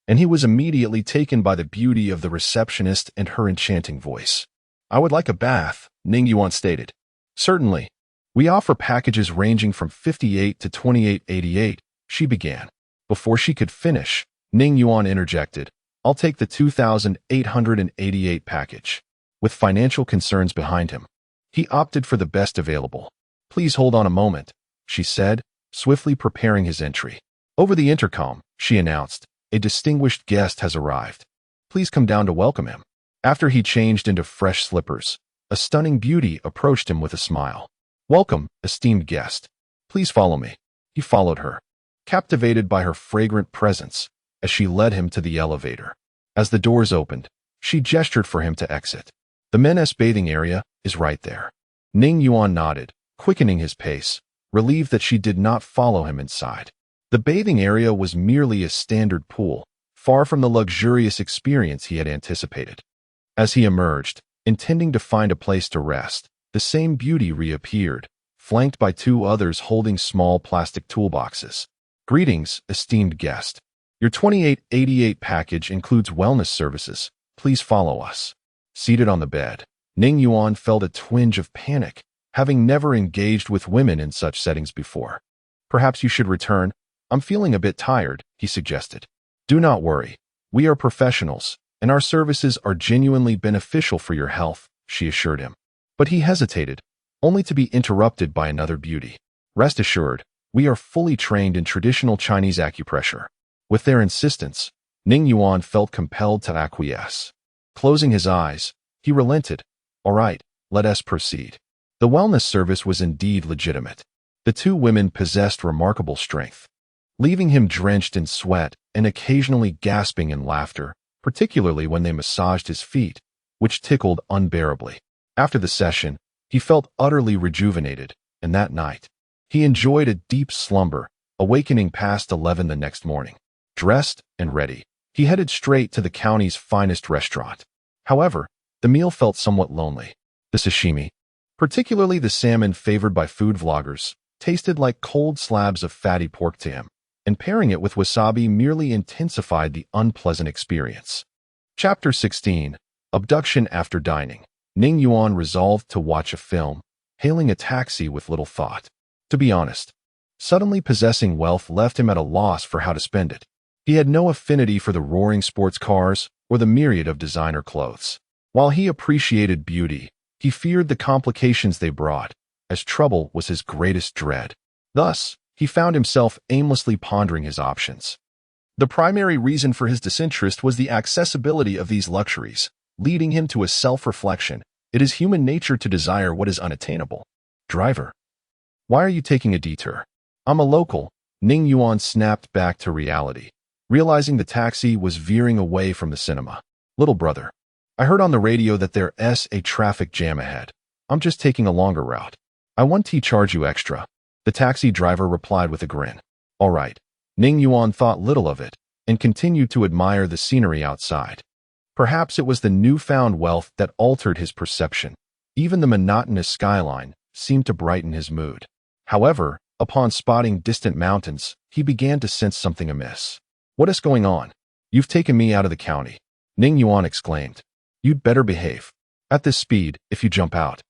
and he was immediately taken by the beauty of the receptionist and her enchanting voice. "I would like a bath," Ning Yuan stated. "Certainly. We offer packages ranging from 58 to 2888, she began. Before she could finish, Ning Yuan interjected, "I'll take the 2888 package." With financial concerns behind him, he opted for the best available. "Please hold on a moment," she said, swiftly preparing his entry. Over the intercom, she announced, "A distinguished guest has arrived. Please come down to welcome him." After he changed into fresh slippers, a stunning beauty approached him with a smile. "Welcome, esteemed guest. Please follow me." He followed her, captivated by her fragrant presence as she led him to the elevator. As the doors opened, she gestured for him to exit. "The men's bathing area is right there." Ning Yuan nodded, quickening his pace, relieved that she did not follow him inside. The bathing area was merely a standard pool, far from the luxurious experience he had anticipated. As he emerged, intending to find a place to rest, the same beauty reappeared, flanked by two others holding small plastic toolboxes. "Greetings, esteemed guest. Your 2888 package includes wellness services. Please follow us." Seated on the bed, Ning Yuan felt a twinge of panic, having never engaged with women in such settings before. "Perhaps you should return. I'm feeling a bit tired," he suggested. "Do not worry. We are professionals, and our services are genuinely beneficial for your health," she assured him. But he hesitated, only to be interrupted by another beauty. "Rest assured, we are fully trained in traditional Chinese acupressure." With their insistence, Ning Yuan felt compelled to acquiesce. Closing his eyes, he relented. "All right, let us proceed." The wellness service was indeed legitimate. The two women possessed remarkable strength, leaving him drenched in sweat and occasionally gasping in laughter, particularly when they massaged his feet, which tickled unbearably. After the session, he felt utterly rejuvenated, and that night, he enjoyed a deep slumber, awakening past 11 the next morning. Dressed and ready, he headed straight to the county's finest restaurant. However, the meal felt somewhat lonely. The sashimi, particularly the salmon favored by food vloggers, tasted like cold slabs of fatty pork to him, and pairing it with wasabi merely intensified the unpleasant experience. Chapter 16. Abduction After Dining. Ning Yuan resolved to watch a film, hailing a taxi with little thought. To be honest, suddenly possessing wealth left him at a loss for how to spend it. He had no affinity for the roaring sports cars or the myriad of designer clothes. While he appreciated beauty, he feared the complications they brought, as trouble was his greatest dread. Thus, he found himself aimlessly pondering his options. The primary reason for his disinterest was the accessibility of these luxuries, leading him to a self-reflection. It is human nature to desire what is unattainable. "Driver, why are you taking a detour?" "I'm a local," Ning Yuan snapped back to reality, realizing the taxi was veering away from the cinema. "Little brother, I heard on the radio that there's a traffic jam ahead. I'm just taking a longer route. I want to charge you extra." The taxi driver replied with a grin. "All right." Ning Yuan thought little of it and continued to admire the scenery outside. Perhaps it was the newfound wealth that altered his perception. Even the monotonous skyline seemed to brighten his mood. However, upon spotting distant mountains, he began to sense something amiss. "What is going on? You've taken me out of the county," Ning Yuan exclaimed. "You'd better behave. At this speed, if you jump out,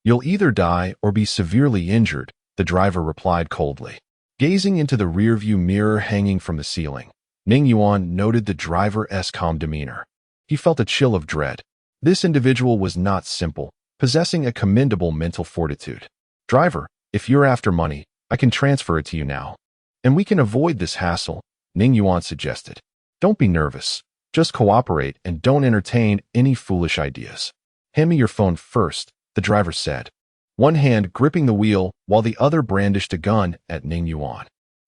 you'll either die or be severely injured," the driver replied coldly. Gazing into the rearview mirror hanging from the ceiling, Ning Yuan noted the driver's calm demeanor. He felt a chill of dread. This individual was not simple, possessing a commendable mental fortitude. "Driver, if you're after money, I can transfer it to you now. And we can avoid this hassle," Ning Yuan suggested. "Don't be nervous. Just cooperate and don't entertain any foolish ideas." "Hand me your phone first," the driver said, one hand gripping the wheel while the other brandished a gun at Ning Yuan.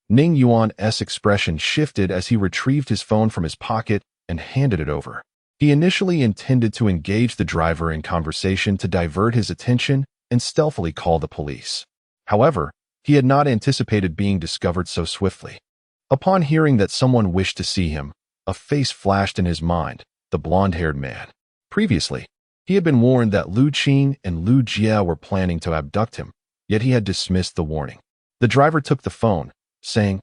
Ning Yuan's expression shifted as he retrieved his phone from his pocket and handed it over. He initially intended to engage the driver in conversation to divert his attention and stealthily call the police. However, he had not anticipated being discovered so swiftly. Upon hearing that someone wished to see him, a face flashed in his mind, the blonde-haired man. Previously, he had been warned that Lu Qin and Lu Jia were planning to abduct him, yet he had dismissed the warning. The driver took the phone, saying,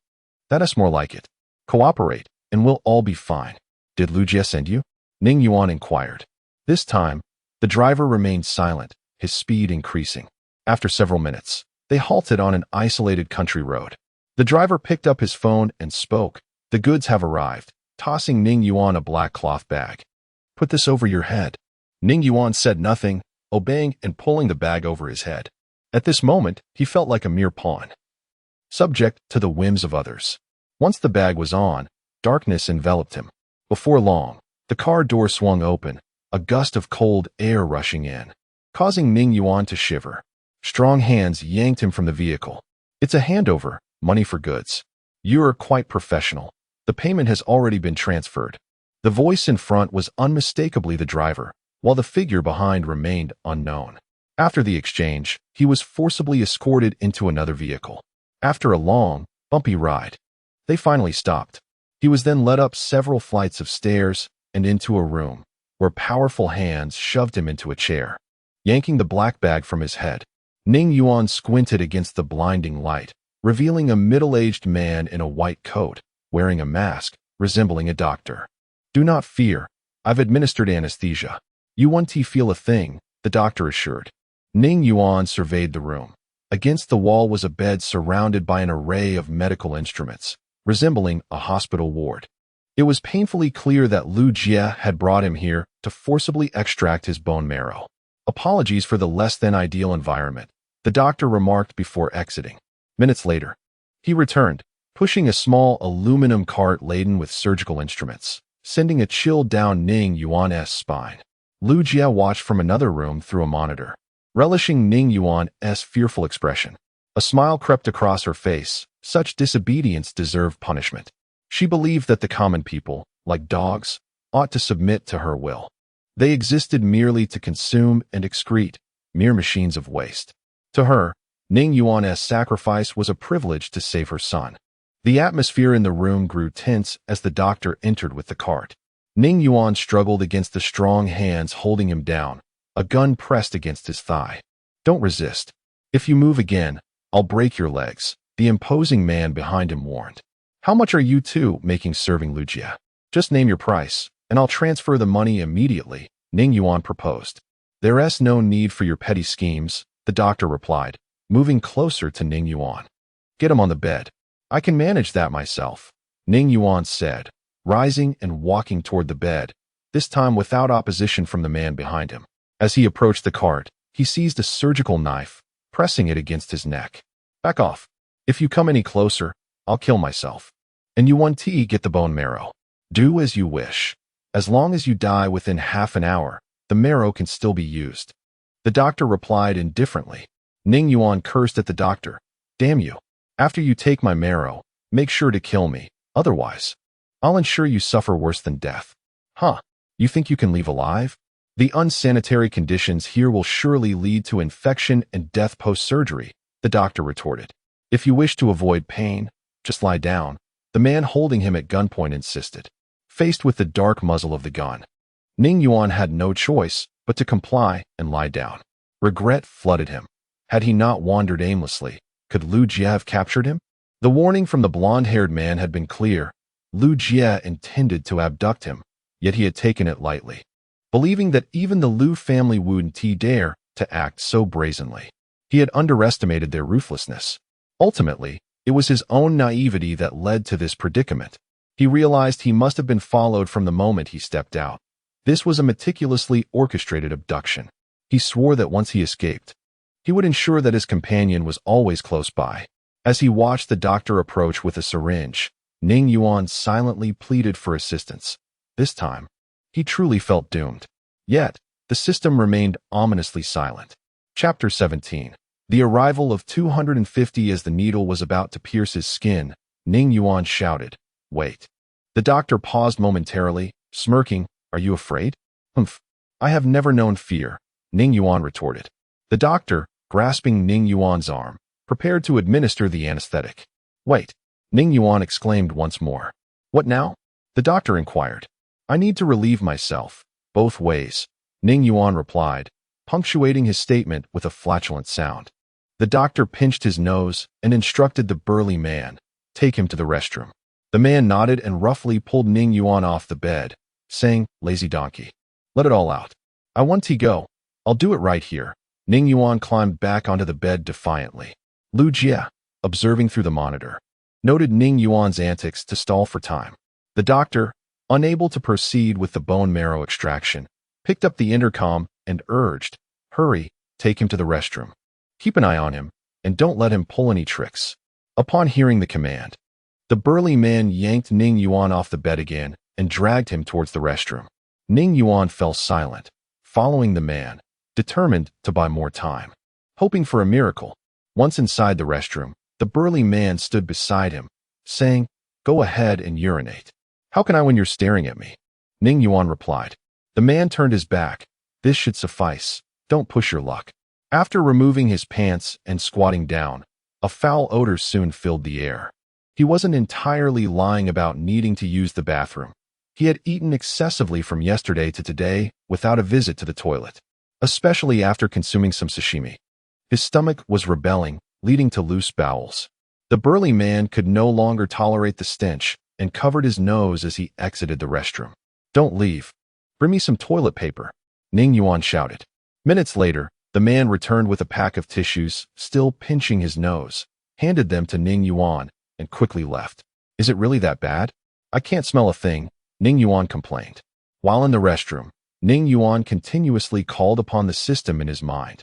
"That's more like it. Cooperate, and we'll all be fine." "Did Lu Jia send you?" Ning Yuan inquired. This time, the driver remained silent, his speed increasing. After several minutes, they halted on an isolated country road. The driver picked up his phone and spoke. "The goods have arrived," tossing Ning Yuan a black cloth bag. "Put this over your head." Ning Yuan said nothing, obeying and pulling the bag over his head. At this moment, he felt like a mere pawn, subject to the whims of others. Once the bag was on, darkness enveloped him. Before long, the car door swung open, a gust of cold air rushing in, causing Ning Yuan to shiver. Strong hands yanked him from the vehicle. It's a handover, money for goods. You're quite professional. The payment has already been transferred. The voice in front was unmistakably the driver, while the figure behind remained unknown. After the exchange, he was forcibly escorted into another vehicle. After a long, bumpy ride, they finally stopped. He was then led up several flights of stairs and into a room, where powerful hands shoved him into a chair. Yanking the black bag from his head, Ning Yuan squinted against the blinding light, revealing a middle-aged man in a white coat, wearing a mask, resembling a doctor. Do not fear. I've administered anesthesia. You won't feel a thing, the doctor assured. Ning Yuan surveyed the room. Against the wall was a bed surrounded by an array of medical instruments, resembling a hospital ward. It was painfully clear that Lu Jie had brought him here to forcibly extract his bone marrow. Apologies for the less-than-ideal environment, the doctor remarked before exiting. Minutes later, he returned, pushing a small aluminum cart laden with surgical instruments, sending a chill down Ning Yuan's spine. Lu Jie watched from another room through a monitor, relishing Ning Yuan's fearful expression. A smile crept across her face. Such disobedience deserved punishment. She believed that the common people, like dogs, ought to submit to her will. They existed merely to consume and excrete, mere machines of waste. To her, Ning Yuan's sacrifice was a privilege to save her son. The atmosphere in the room grew tense as the doctor entered with the cart. Ning Yuan struggled against the strong hands holding him down, a gun pressed against his thigh. Don't resist. If you move again, I'll break your legs, the imposing man behind him warned. How much are you two making serving Lu Jie? Just name your price, and I'll transfer the money immediately, Ning Yuan proposed. There's no need for your petty schemes, the doctor replied, moving closer to Ning Yuan. Get him on the bed. I can manage that myself, Ning Yuan said, rising and walking toward the bed, this time without opposition from the man behind him. As he approached the cart, he seized a surgical knife, pressing it against his neck. Back off. If you come any closer, I'll kill myself. And you want to get the bone marrow. Do as you wish. As long as you die within half an hour, the marrow can still be used. The doctor replied indifferently. Ning Yuan cursed at the doctor. Damn you. After you take my marrow, make sure to kill me. Otherwise, I'll ensure you suffer worse than death. Huh? You think you can leave alive? The unsanitary conditions here will surely lead to infection and death post-surgery, the doctor retorted. If you wish to avoid pain, just lie down, the man holding him at gunpoint insisted, faced with the dark muzzle of the gun. Ning Yuan had no choice but to comply and lie down. Regret flooded him. Had he not wandered aimlessly, could Lu Jie have captured him? The warning from the blonde-haired man had been clear. Lu Jie intended to abduct him, yet he had taken it lightly, believing that even the Lu family wouldn't dare to act so brazenly. He had underestimated their ruthlessness. Ultimately, it was his own naivety that led to this predicament. He realized he must have been followed from the moment he stepped out. This was a meticulously orchestrated abduction. He swore that once he escaped, he would ensure that his companion was always close by. As he watched the doctor approach with a syringe, Ning Yuan silently pleaded for assistance. This time, he truly felt doomed. Yet, the system remained ominously silent. Chapter 17. The arrival of 250. As the needle was about to pierce his skin, Ning Yuan shouted, "Wait." The doctor paused momentarily, smirking. Are you afraid? Humph. I have never known fear, Ning Yuan retorted. The doctor, grasping Ning Yuan's arm, prepared to administer the anesthetic. Wait, Ning Yuan exclaimed once more. What now? The doctor inquired. I need to relieve myself, both ways, Ning Yuan replied, punctuating his statement with a flatulent sound. The doctor pinched his nose and instructed the burly man, take him to the restroom. The man nodded and roughly pulled Ning Yuan off the bed, saying, lazy donkey. Let it all out. I want to go. I'll do it right here. Ning Yuan climbed back onto the bed defiantly. Lu Jie, observing through the monitor, noted Ning Yuan's antics to stall for time. The doctor, unable to proceed with the bone marrow extraction, picked up the intercom and urged, hurry, take him to the restroom. Keep an eye on him, and don't let him pull any tricks. Upon hearing the command, the burly man yanked Ning Yuan off the bed again and dragged him towards the restroom. Ning Yuan fell silent, following the man, determined to buy more time. Hoping for a miracle. Once inside the restroom, the burly man stood beside him, saying, "Go ahead and urinate." "How can I when you're staring at me?" Ning Yuan replied. The man turned his back. "This should suffice. Don't push your luck." After removing his pants and squatting down, a foul odor soon filled the air. He wasn't entirely lying about needing to use the bathroom. He had eaten excessively from yesterday to today without a visit to the toilet, especially after consuming some sashimi. His stomach was rebelling, leading to loose bowels. The burly man could no longer tolerate the stench and covered his nose as he exited the restroom. "Don't leave. Bring me some toilet paper," Ning Yuan shouted. Minutes later, the man returned with a pack of tissues, still pinching his nose, handed them to Ning Yuan, and quickly left. "Is it really that bad?" "I can't smell a thing," Ning Yuan complained. While in the restroom, Ning Yuan continuously called upon the system in his mind,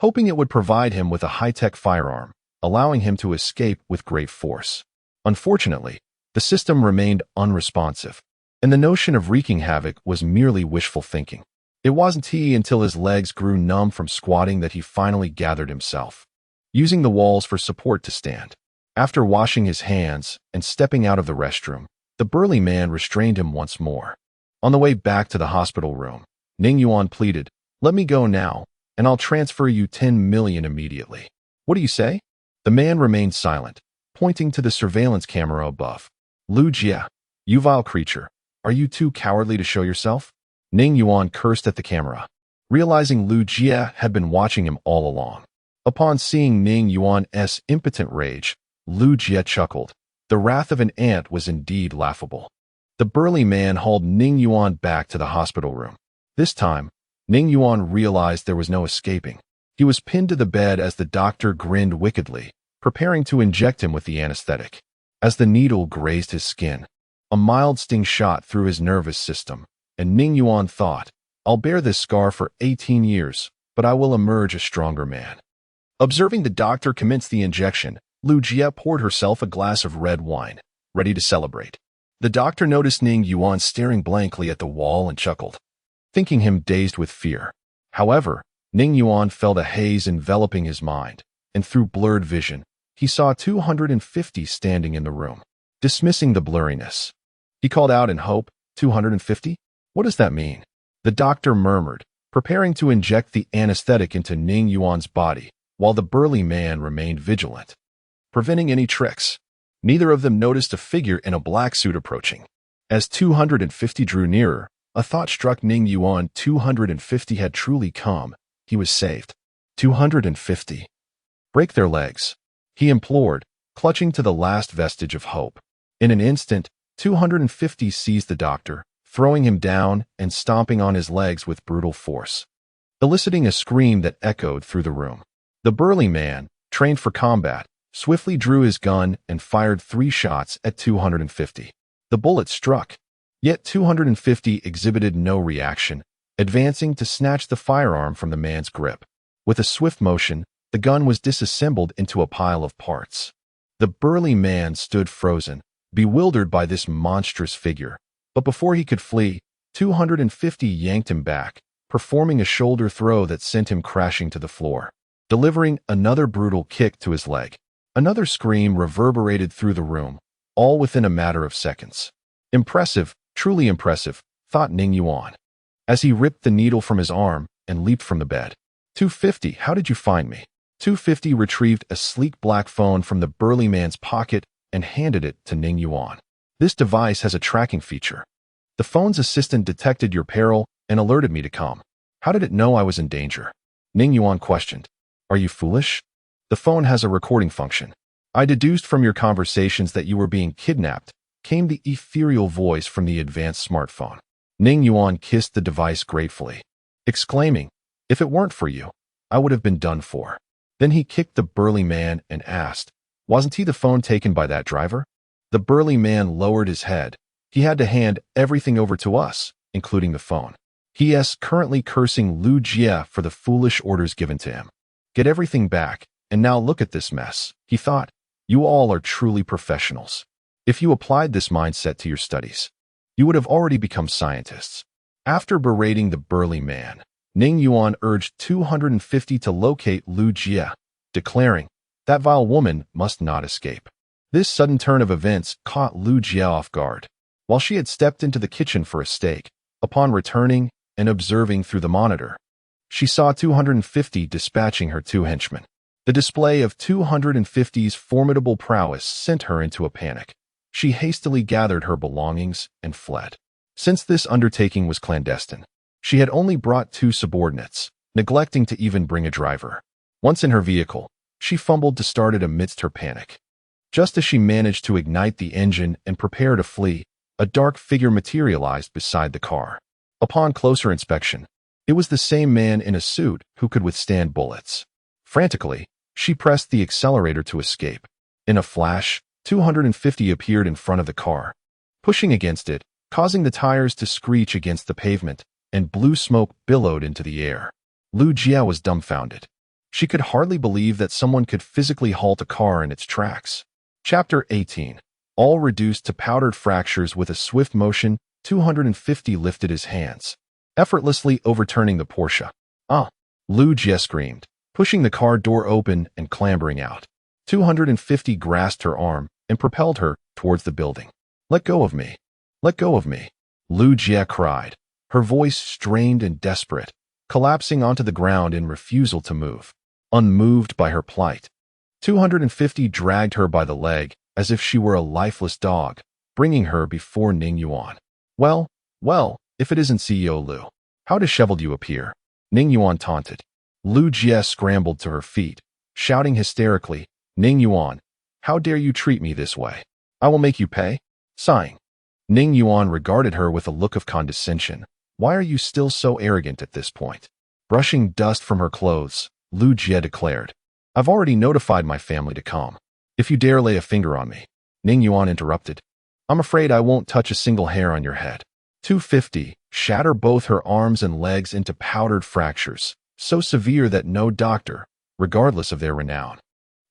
hoping it would provide him with a high-tech firearm, allowing him to escape with great force. Unfortunately, the system remained unresponsive, and the notion of wreaking havoc was merely wishful thinking. It wasn't until his legs grew numb from squatting that he finally gathered himself, using the walls for support to stand. After washing his hands and stepping out of the restroom, the burly man restrained him once more. On the way back to the hospital room, Ning Yuan pleaded, "Let me go now, and I'll transfer you 10 million immediately." "What do you say?" The man remained silent, pointing to the surveillance camera above. "Lu Jie, you vile creature, are you too cowardly to show yourself?" Ning Yuan cursed at the camera, realizing Lu Jie had been watching him all along. Upon seeing Ning Yuan's impotent rage, Lu Jie chuckled. The wrath of an ant was indeed laughable. The burly man hauled Ning Yuan back to the hospital room. This time, Ning Yuan realized there was no escaping. He was pinned to the bed as the doctor grinned wickedly, preparing to inject him with the anesthetic. As the needle grazed his skin, a mild sting shot through his nervous system, and Ning Yuan thought, "I'll bear this scar for 18 years, but I will emerge a stronger man." Observing the doctor commence the injection, Lu Jie poured herself a glass of red wine, ready to celebrate. The doctor noticed Ning Yuan staring blankly at the wall and chuckled, thinking him dazed with fear. However, Ning Yuan felt a haze enveloping his mind, and through blurred vision, he saw 250 standing in the room. Dismissing the blurriness, he called out in hope, 250? What does that mean?" The doctor murmured, preparing to inject the anesthetic into Ning Yuan's body, while the burly man remained vigilant, preventing any tricks. Neither of them noticed a figure in a black suit approaching. As 250 drew nearer, a thought struck Ning Yuan. 250 had truly come. He was saved. 250. "Break their legs," he implored, clutching to the last vestige of hope. In an instant, 250 seized the doctor, throwing him down and stomping on his legs with brutal force, eliciting a scream that echoed through the room. The burly man, trained for combat, swiftly drew his gun and fired 3 shots at 250. The bullet struck, yet 250 exhibited no reaction, advancing to snatch the firearm from the man's grip. With a swift motion, the gun was disassembled into a pile of parts. The burly man stood frozen, bewildered by this monstrous figure, but before he could flee, 250 yanked him back, performing a shoulder throw that sent him crashing to the floor, delivering another brutal kick to his leg. Another scream reverberated through the room, all within a matter of seconds. "Impressive, truly impressive," thought Ning Yuan, as he ripped the needle from his arm and leaped from the bed. 250, how did you find me?" 250 retrieved a sleek black phone from the burly man's pocket and handed it to Ning Yuan. "This device has a tracking feature. The phone's assistant detected your peril and alerted me to come." "How did it know I was in danger?" Ning Yuan questioned. "Are you foolish? The phone has a recording function. I deduced from your conversations that you were being kidnapped," came the ethereal voice from the advanced smartphone. Ning Yuan kissed the device gratefully, exclaiming, "If it weren't for you, I would have been done for." Then he kicked the burly man and asked, "Wasn't he the phone taken by that driver?" The burly man lowered his head. "He had to hand everything over to us, including the phone. He is currently cursing Lu Jie for the foolish orders given to him. Get everything back, and now look at this mess," he thought. "You all are truly professionals. If you applied this mindset to your studies, you would have already become scientists." After berating the burly man, Ning Yuan urged 250 to locate Lu Jie, declaring, "That vile woman must not escape." This sudden turn of events caught Lu Jie off guard. While she had stepped into the kitchen for a steak, upon returning and observing through the monitor, she saw 250 dispatching her 2 henchmen. The display of 250's formidable prowess sent her into a panic. She hastily gathered her belongings and fled. Since this undertaking was clandestine, she had only brought 2 subordinates, neglecting to even bring a driver. Once in her vehicle, she fumbled to start it amidst her panic. Just as she managed to ignite the engine and prepare to flee, a dark figure materialized beside the car. Upon closer inspection, it was the same man in a suit who could withstand bullets. Frantically, she pressed the accelerator to escape. In a flash, 250 appeared in front of the car, pushing against it, causing the tires to screech against the pavement, and blue smoke billowed into the air. Lu Jie was dumbfounded. She could hardly believe that someone could physically halt a car in its tracks. Chapter 18. All reduced to powdered fractures. With a swift motion, 250 lifted his hands, effortlessly overturning the Porsche. "Ah!" Lu Jie screamed, pushing the car door open and clambering out. 250 grasped her arm and propelled her towards the building. "Let go of me! Let go of me!" Lu Jie cried, her voice strained and desperate, collapsing onto the ground in refusal to move. Unmoved by her plight, 250 dragged her by the leg as if she were a lifeless dog, bringing her before Ning Yuan. Well, if it isn't CEO Lu, how disheveled you appear," Ning Yuan taunted. Lu Jie scrambled to her feet, shouting hysterically, "Ning Yuan, how dare you treat me this way? I will make you pay." Sighing, Ning Yuan regarded her with a look of condescension. "Why are you still so arrogant at this point?" Brushing dust from her clothes, Lu Jie declared, "I've already notified my family to come. If you dare lay a finger on me," Ning Yuan interrupted, "I'm afraid I won't touch a single hair on your head." 250 shatter both her arms and legs into powdered fractures, so severe that no doctor, regardless of their renown,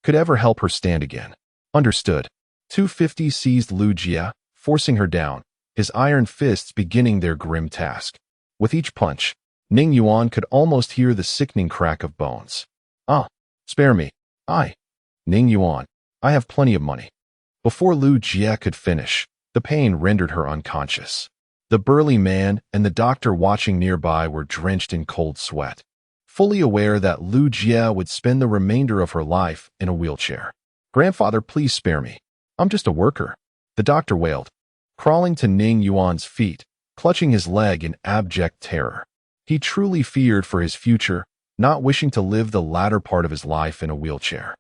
could ever help her stand again. Understood. 250 seized Lu Jie, forcing her down, his iron fists beginning their grim task. With each punch, Ning Yuan could almost hear the sickening crack of bones. "Ah, spare me. Ning Yuan, I have plenty of money." Before Lu Jie could finish, the pain rendered her unconscious. The burly man and the doctor watching nearby were drenched in cold sweat, fully aware that Lu Jie would spend the remainder of her life in a wheelchair. "Grandfather, please spare me. I'm just a worker," the doctor wailed, crawling to Ning Yuan's feet, clutching his leg in abject terror. He truly feared for his future, not wishing to live the latter part of his life in a wheelchair.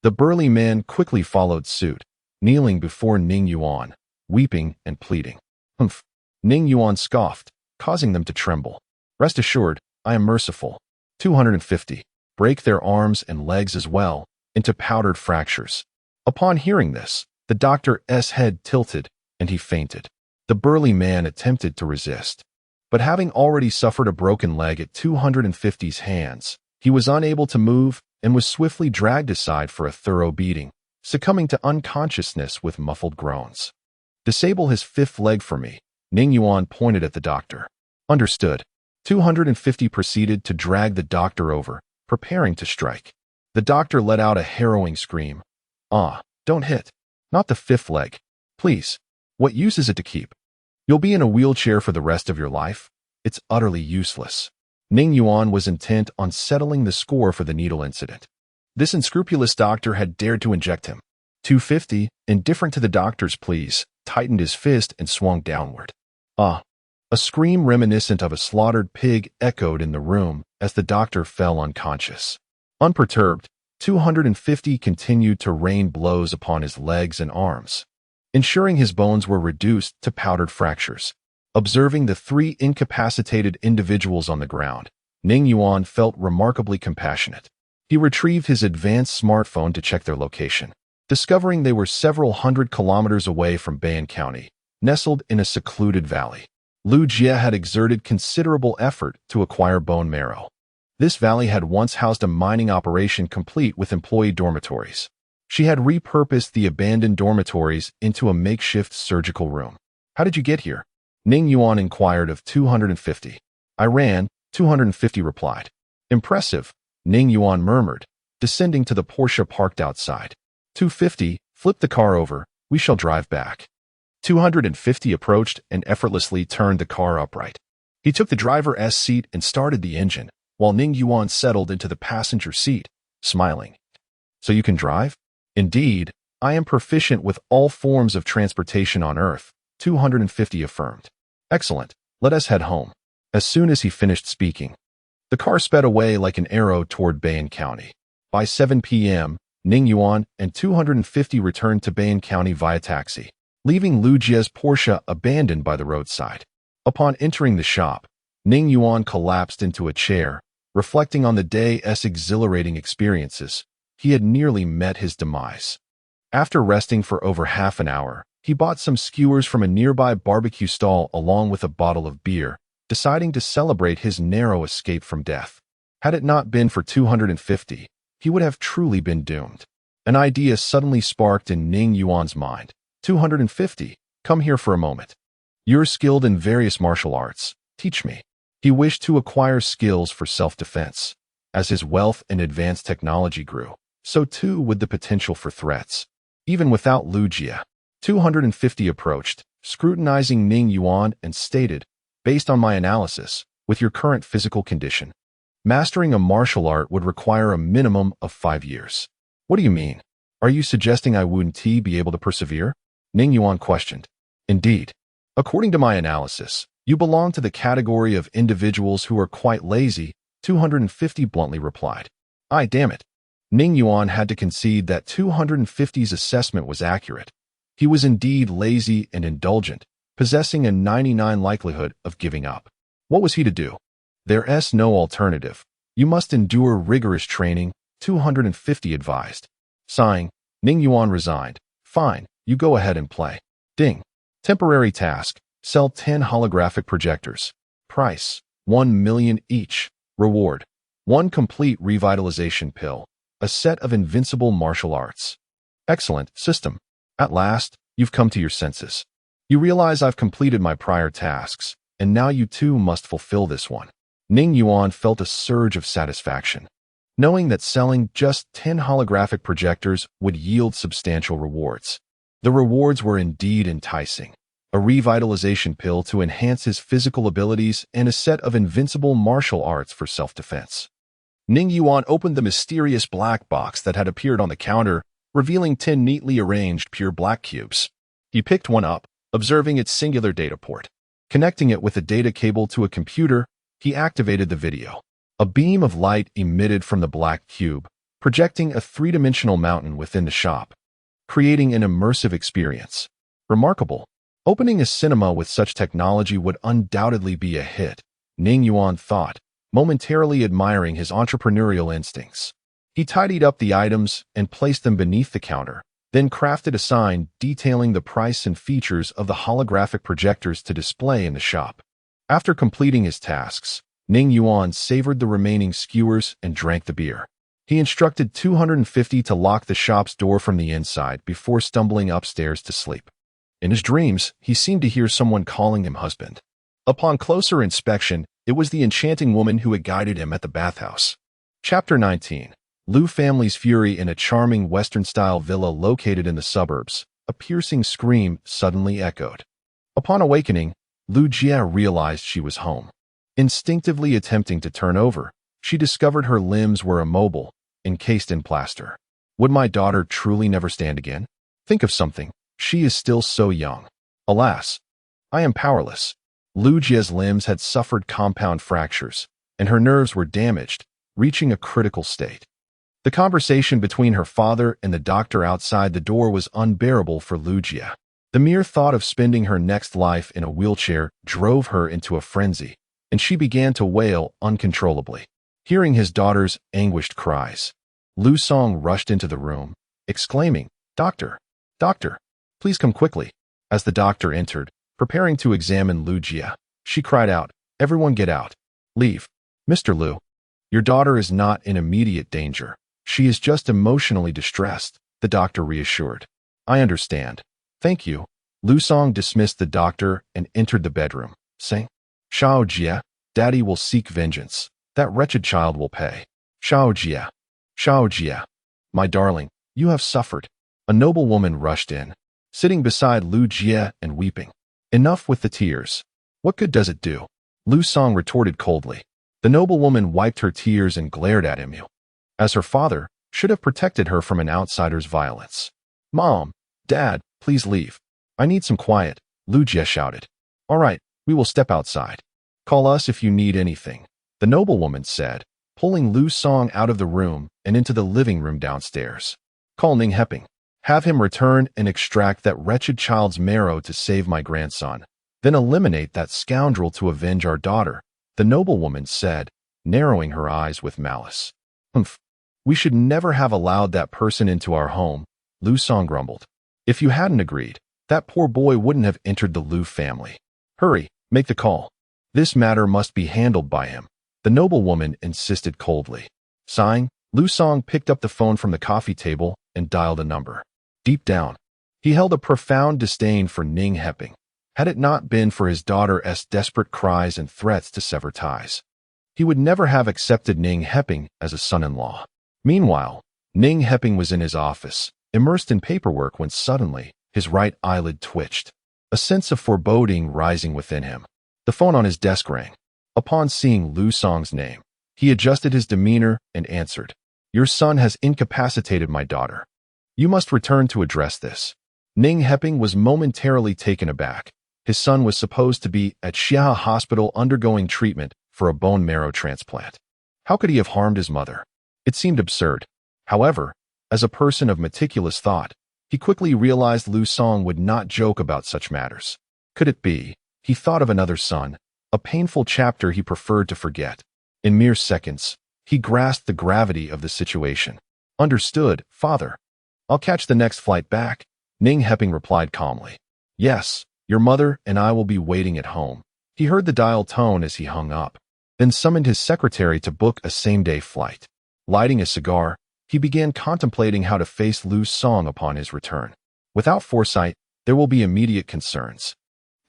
The burly man quickly followed suit, kneeling before Ning Yuan, weeping and pleading. "Humph," Ning Yuan scoffed, causing them to tremble. "Rest assured, I am merciful." 250 break their arms and legs as well, into powdered fractures. Upon hearing this, the doctor's head tilted, and he fainted. The burly man attempted to resist, but having already suffered a broken leg at 250's hands, he was unable to move and was swiftly dragged aside for a thorough beating, succumbing to unconsciousness with muffled groans. "Disable his 5th leg for me," Ning Yuan pointed at the doctor. Understood. 250 proceeded to drag the doctor over, preparing to strike. The doctor let out a harrowing scream. "Ah, don't hit. Not the 5th leg. Please. What use is it to keep? You'll be in a wheelchair for the rest of your life. It's utterly useless." Ning Yuan was intent on settling the score for the needle incident. This unscrupulous doctor had dared to inject him. 250, indifferent to the doctor's pleas, tightened his fist and swung downward. "Ah!" A scream reminiscent of a slaughtered pig echoed in the room as the doctor fell unconscious. Unperturbed, 250 continued to rain blows upon his legs and arms, ensuring his bones were reduced to powdered fractures. Observing the 3 incapacitated individuals on the ground, Ning Yuan felt remarkably compassionate. He retrieved his advanced smartphone to check their location, discovering they were several hundred kilometers away from Bayan County, nestled in a secluded valley. Lu Jie had exerted considerable effort to acquire bone marrow. This valley had once housed a mining operation complete with employee dormitories. She had repurposed the abandoned dormitories into a makeshift surgical room. "How did you get here?" Ning Yuan inquired of 250. I ran, 250 replied. Impressive, Ning Yuan murmured, descending to the Porsche parked outside. 250, flip the car over, we shall drive back. 250 approached and effortlessly turned the car upright. He took the driver's seat and started the engine, while Ning Yuan settled into the passenger seat, smiling. So you can drive? Indeed, I am proficient with all forms of transportation on Earth, 250 affirmed. Excellent, let us head home. As soon as he finished speaking, the car sped away like an arrow toward Bayan County. By 7 p.m., Ning Yuan and 250 returned to Bayan County via taxi, leaving Lu Jie's Porsche abandoned by the roadside. Upon entering the shop, Ning Yuan collapsed into a chair, reflecting on the day's exhilarating experiences. He had nearly met his demise. After resting for over half an hour, he bought some skewers from a nearby barbecue stall along with a bottle of beer, deciding to celebrate his narrow escape from death. Had it not been for 250, he would have truly been doomed. An idea suddenly sparked in Ning Yuan's mind. 250, come here for a moment. You're skilled in various martial arts. Teach me. He wished to acquire skills for self-defense. As his wealth and advanced technology grew, so too would the potential for threats. Even without Lu Jie, 250 approached, scrutinizing Ning Yuan and stated, based on my analysis, with your current physical condition, mastering a martial art would require a minimum of 5 years. What do you mean? Are you suggesting I wouldn't be able to persevere? Ning Yuan questioned. Indeed. According to my analysis, you belong to the category of individuals who are quite lazy, 250 bluntly replied. Damn it. Ning Yuan had to concede that 250's assessment was accurate. He was indeed lazy and indulgent, possessing a 99% likelihood of giving up. What was he to do? There's no alternative. You must endure rigorous training, 250 advised. Sighing, Ning Yuan resigned. Fine, you go ahead and play. Ding. Temporary task. Sell 10 holographic projectors. Price, 1 million each. Reward, 1 complete revitalization pill. A set of invincible martial arts. Excellent system. At last, you've come to your senses. You realize I've completed my prior tasks, and now you too must fulfill this one. Ning Yuan felt a surge of satisfaction, knowing that selling just 10 holographic projectors would yield substantial rewards. The rewards were indeed enticing. A revitalization pill to enhance his physical abilities and a set of invincible martial arts for self-defense. Ning Yuan opened the mysterious black box that had appeared on the counter, revealing 10 neatly arranged pure black cubes. He picked one up, observing its singular data port. Connecting it with a data cable to a computer, he activated the video. A beam of light emitted from the black cube, projecting a three-dimensional mountain within the shop, creating an immersive experience. Remarkable. Opening a cinema with such technology would undoubtedly be a hit, Ning Yuan thought, momentarily admiring his entrepreneurial instincts. He tidied up the items and placed them beneath the counter, then crafted a sign detailing the price and features of the holographic projectors to display in the shop. After completing his tasks, Ning Yuan savored the remaining skewers and drank the beer. He instructed 250 to lock the shop's door from the inside before stumbling upstairs to sleep. In his dreams, he seemed to hear someone calling him husband. Upon closer inspection, it was the enchanting woman who had guided him at the bathhouse. Chapter 19. Lu family's fury in a charming Western-style villa located in the suburbs. A piercing scream suddenly echoed. Upon awakening, Lu Jie realized she was home. Instinctively attempting to turn over, she discovered her limbs were immobile, encased in plaster. Would my daughter truly never stand again? Think of something. She is still so young. Alas, I am powerless. Lu Jie's limbs had suffered compound fractures, and her nerves were damaged, reaching a critical state. The conversation between her father and the doctor outside the door was unbearable for Lu Jie. The mere thought of spending her next life in a wheelchair drove her into a frenzy, and she began to wail uncontrollably. Hearing his daughter's anguished cries, Lu Song rushed into the room, exclaiming, "Doctor! Doctor! Please come quickly." As the doctor entered, preparing to examine Lu Jie, she cried out, "Everyone get out. Leave. Mr. Lu. Your daughter is not in immediate danger. She is just emotionally distressed," the doctor reassured. "I understand. Thank you." Lu Song dismissed the doctor and entered the bedroom, saying, Shao Jia, Daddy will seek vengeance. That wretched child will pay. Shao Jia. Shao Jia. My darling, you have suffered. A noble woman rushed in, sitting beside Lu Jia and weeping. Enough with the tears. What good does it do? Lu Song retorted coldly. The noblewoman wiped her tears and glared at him, as her father should have protected her from an outsider's violence. Mom, Dad, please leave. I need some quiet, Lu Jia shouted. All right, we will step outside. Call us if you need anything, the noblewoman said, pulling Lu Song out of the room and into the living room downstairs. Call Ning Heping. Have him return and extract that wretched child's marrow to save my grandson. Then eliminate that scoundrel to avenge our daughter, the noblewoman said, narrowing her eyes with malice. Humph. We should never have allowed that person into our home, Lu Song grumbled. If you hadn't agreed, that poor boy wouldn't have entered the Lu family. Hurry, make the call. This matter must be handled by him, the noblewoman insisted coldly. Sighing, Lu Song picked up the phone from the coffee table and dialed a number. Deep down, he held a profound disdain for Ning Heping, had it not been for his daughter's desperate cries and threats to sever ties. He would never have accepted Ning Heping as a son-in-law. Meanwhile, Ning Heping was in his office, immersed in paperwork when suddenly, his right eyelid twitched, a sense of foreboding rising within him. The phone on his desk rang. Upon seeing Lu Song's name, he adjusted his demeanor and answered, Your son has incapacitated my daughter. You must return to address this. Ning Heping was momentarily taken aback. His son was supposed to be at Xia Hospital undergoing treatment for a bone marrow transplant. How could he have harmed his mother? It seemed absurd. However, as a person of meticulous thought, he quickly realized Lu Song would not joke about such matters. Could it be? He thought of another son, a painful chapter he preferred to forget. In mere seconds, he grasped the gravity of the situation. Understood, father. I'll catch the next flight back, Ning Heping replied calmly. Yes, your mother and I will be waiting at home. He heard the dial tone as he hung up, then summoned his secretary to book a same-day flight. Lighting a cigar, he began contemplating how to face Lu Song upon his return. Without foresight, there will be immediate concerns.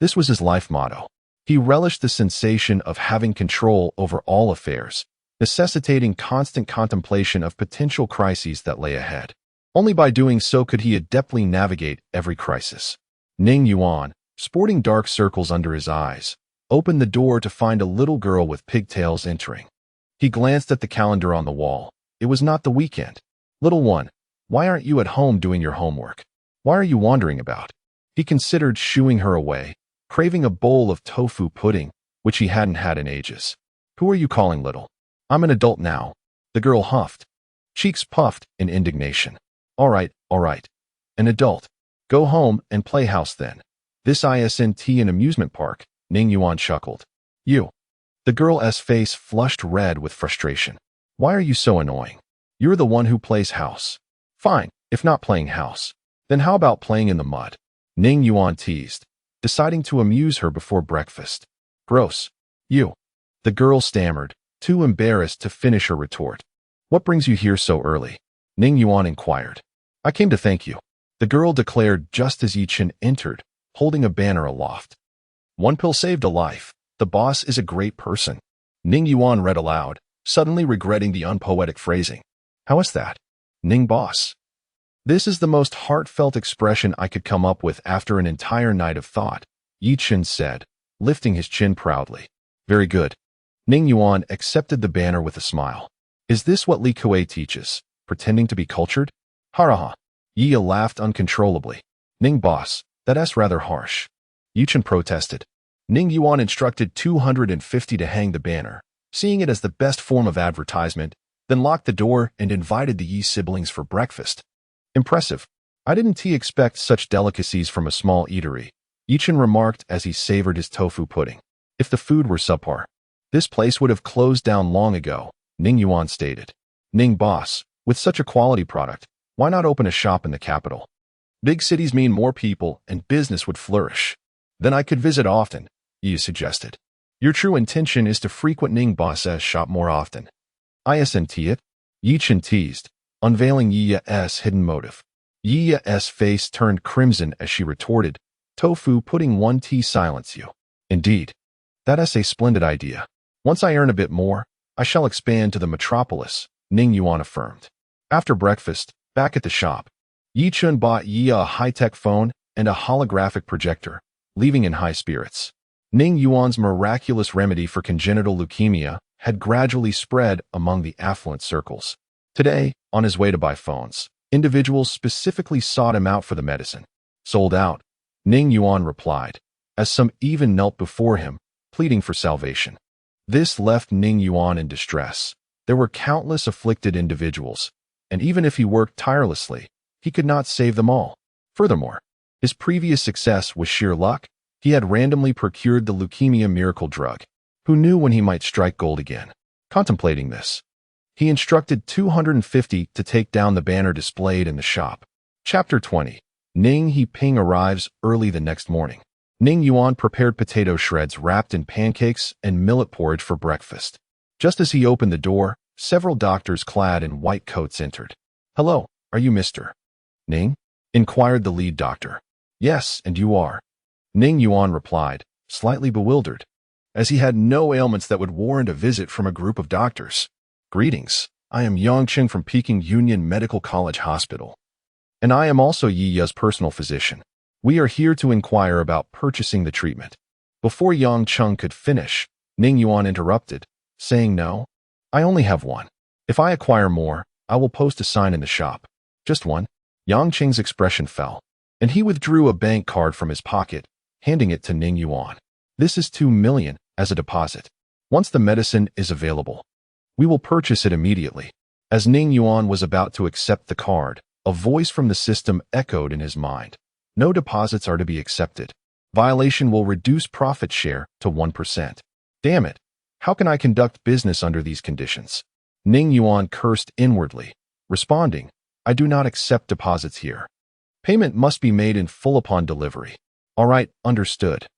This was his life motto. He relished the sensation of having control over all affairs, necessitating constant contemplation of potential crises that lay ahead. Only by doing so could he adeptly navigate every crisis. Ning Yuan, sporting dark circles under his eyes, opened the door to find a little girl with pigtails entering. He glanced at the calendar on the wall. It was not the weekend. Little one, why aren't you at home doing your homework? Why are you wandering about? He considered shooing her away, craving a bowl of tofu pudding, which he hadn't had in ages. Who are you calling little? I'm an adult now, the girl huffed, cheeks puffed in indignation. All right, an adult. Go home and play house then. This isn't an amusement park, Ning Yuan chuckled. You. The girl's face flushed red with frustration. Why are you so annoying? You're the one who plays house. Fine, if not playing house, then how about playing in the mud? Ning Yuan teased, deciding to amuse her before breakfast. Gross. You. The girl stammered, too embarrassed to finish her retort. What brings you here so early? Ning Yuan inquired. I came to thank you, the girl declared just as Yichen entered, holding a banner aloft. One pill saved a life. The boss is a great person. Ning Yuan read aloud, suddenly regretting the unpoetic phrasing. How is that? Ning boss. This is the most heartfelt expression I could come up with after an entire night of thought, Yichen said, lifting his chin proudly. Very good. Ning Yuan accepted the banner with a smile. Is this what Li Kuei teaches, pretending to be cultured? Haraha. Yi laughed uncontrollably. Ning boss, that's rather harsh. Yichen protested. Ning Yuan instructed 250 to hang the banner, seeing it as the best form of advertisement, then locked the door and invited the Yi siblings for breakfast. Impressive. I didn't expect such delicacies from a small eatery, Yichen remarked as he savored his tofu pudding. If the food were subpar, this place would have closed down long ago, Ning Yuan stated. Ning boss, with such a quality product, why not open a shop in the capital? Big cities mean more people and business would flourish. Then I could visit often, Yi suggested. Your true intention is to frequent Ning boss's shop more often. Isn't it? Yichen teased, unveiling Yi's hidden motive. Yi's face turned crimson as she retorted, Tofu pudding 1T silence you. Indeed. That's a splendid idea. Once I earn a bit more, I shall expand to the metropolis, Ning Yuan affirmed. After breakfast, back at the shop, Yi Chun bought Yi a high-tech phone and a holographic projector, leaving in high spirits. Ning Yuan's miraculous remedy for congenital leukemia had gradually spread among the affluent circles. Today, on his way to buy phones, individuals specifically sought him out for the medicine. Sold out, Ning Yuan replied, as some even knelt before him, pleading for salvation. This left Ning Yuan in distress. There were countless afflicted individuals, and even if he worked tirelessly, he could not save them all. Furthermore, his previous success was sheer luck. He had randomly procured the leukemia miracle drug. Who knew when he might strike gold again? Contemplating this, he instructed 250 to take down the banner displayed in the shop. Chapter 20. Ning He Ping arrives early the next morning. Ning Yuan prepared potato shreds wrapped in pancakes and millet porridge for breakfast. Just as he opened the door, several doctors clad in white coats entered. "Hello, are you Mr. Ning?" inquired the lead doctor. "Yes, and you are?" Ning Yuan replied, slightly bewildered, as he had no ailments that would warrant a visit from a group of doctors. "Greetings, I am Yangqing from Peking Union Medical College Hospital. And I am also Yi Ya's personal physician. We are here to inquire about purchasing the treatment." Before Yangqing could finish, Ning Yuan interrupted, saying, "No, I only have one. If I acquire more, I will post a sign in the shop." "Just one?" Yangqing's expression fell, and he withdrew a bank card from his pocket, handing it to Ning Yuan. "This is 2 million as a deposit. Once the medicine is available, we will purchase it immediately." As Ning Yuan was about to accept the card, a voice from the system echoed in his mind. "No deposits are to be accepted. Violation will reduce profit share to 1%. Damn it. How can I conduct business under these conditions?" Ning Yuan cursed inwardly, responding, "I do not accept deposits here. Payment must be made in full upon delivery." "All right, understood."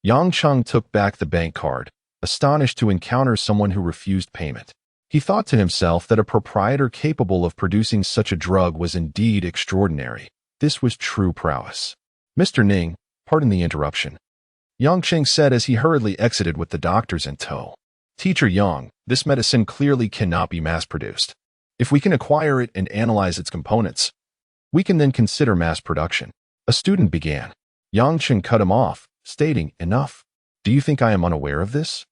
Yangqing took back the bank card, astonished to encounter someone who refused payment. He thought to himself that a proprietor capable of producing such a drug was indeed extraordinary. This was true prowess. "Mr. Ning, pardon the interruption," Yangqing said as he hurriedly exited with the doctors in tow. "Teacher Yang, this medicine clearly cannot be mass-produced. If we can acquire it and analyze its components, we can then consider mass production." A student began. Yangqing cut him off, stating, "Enough. Do you think I am unaware of this?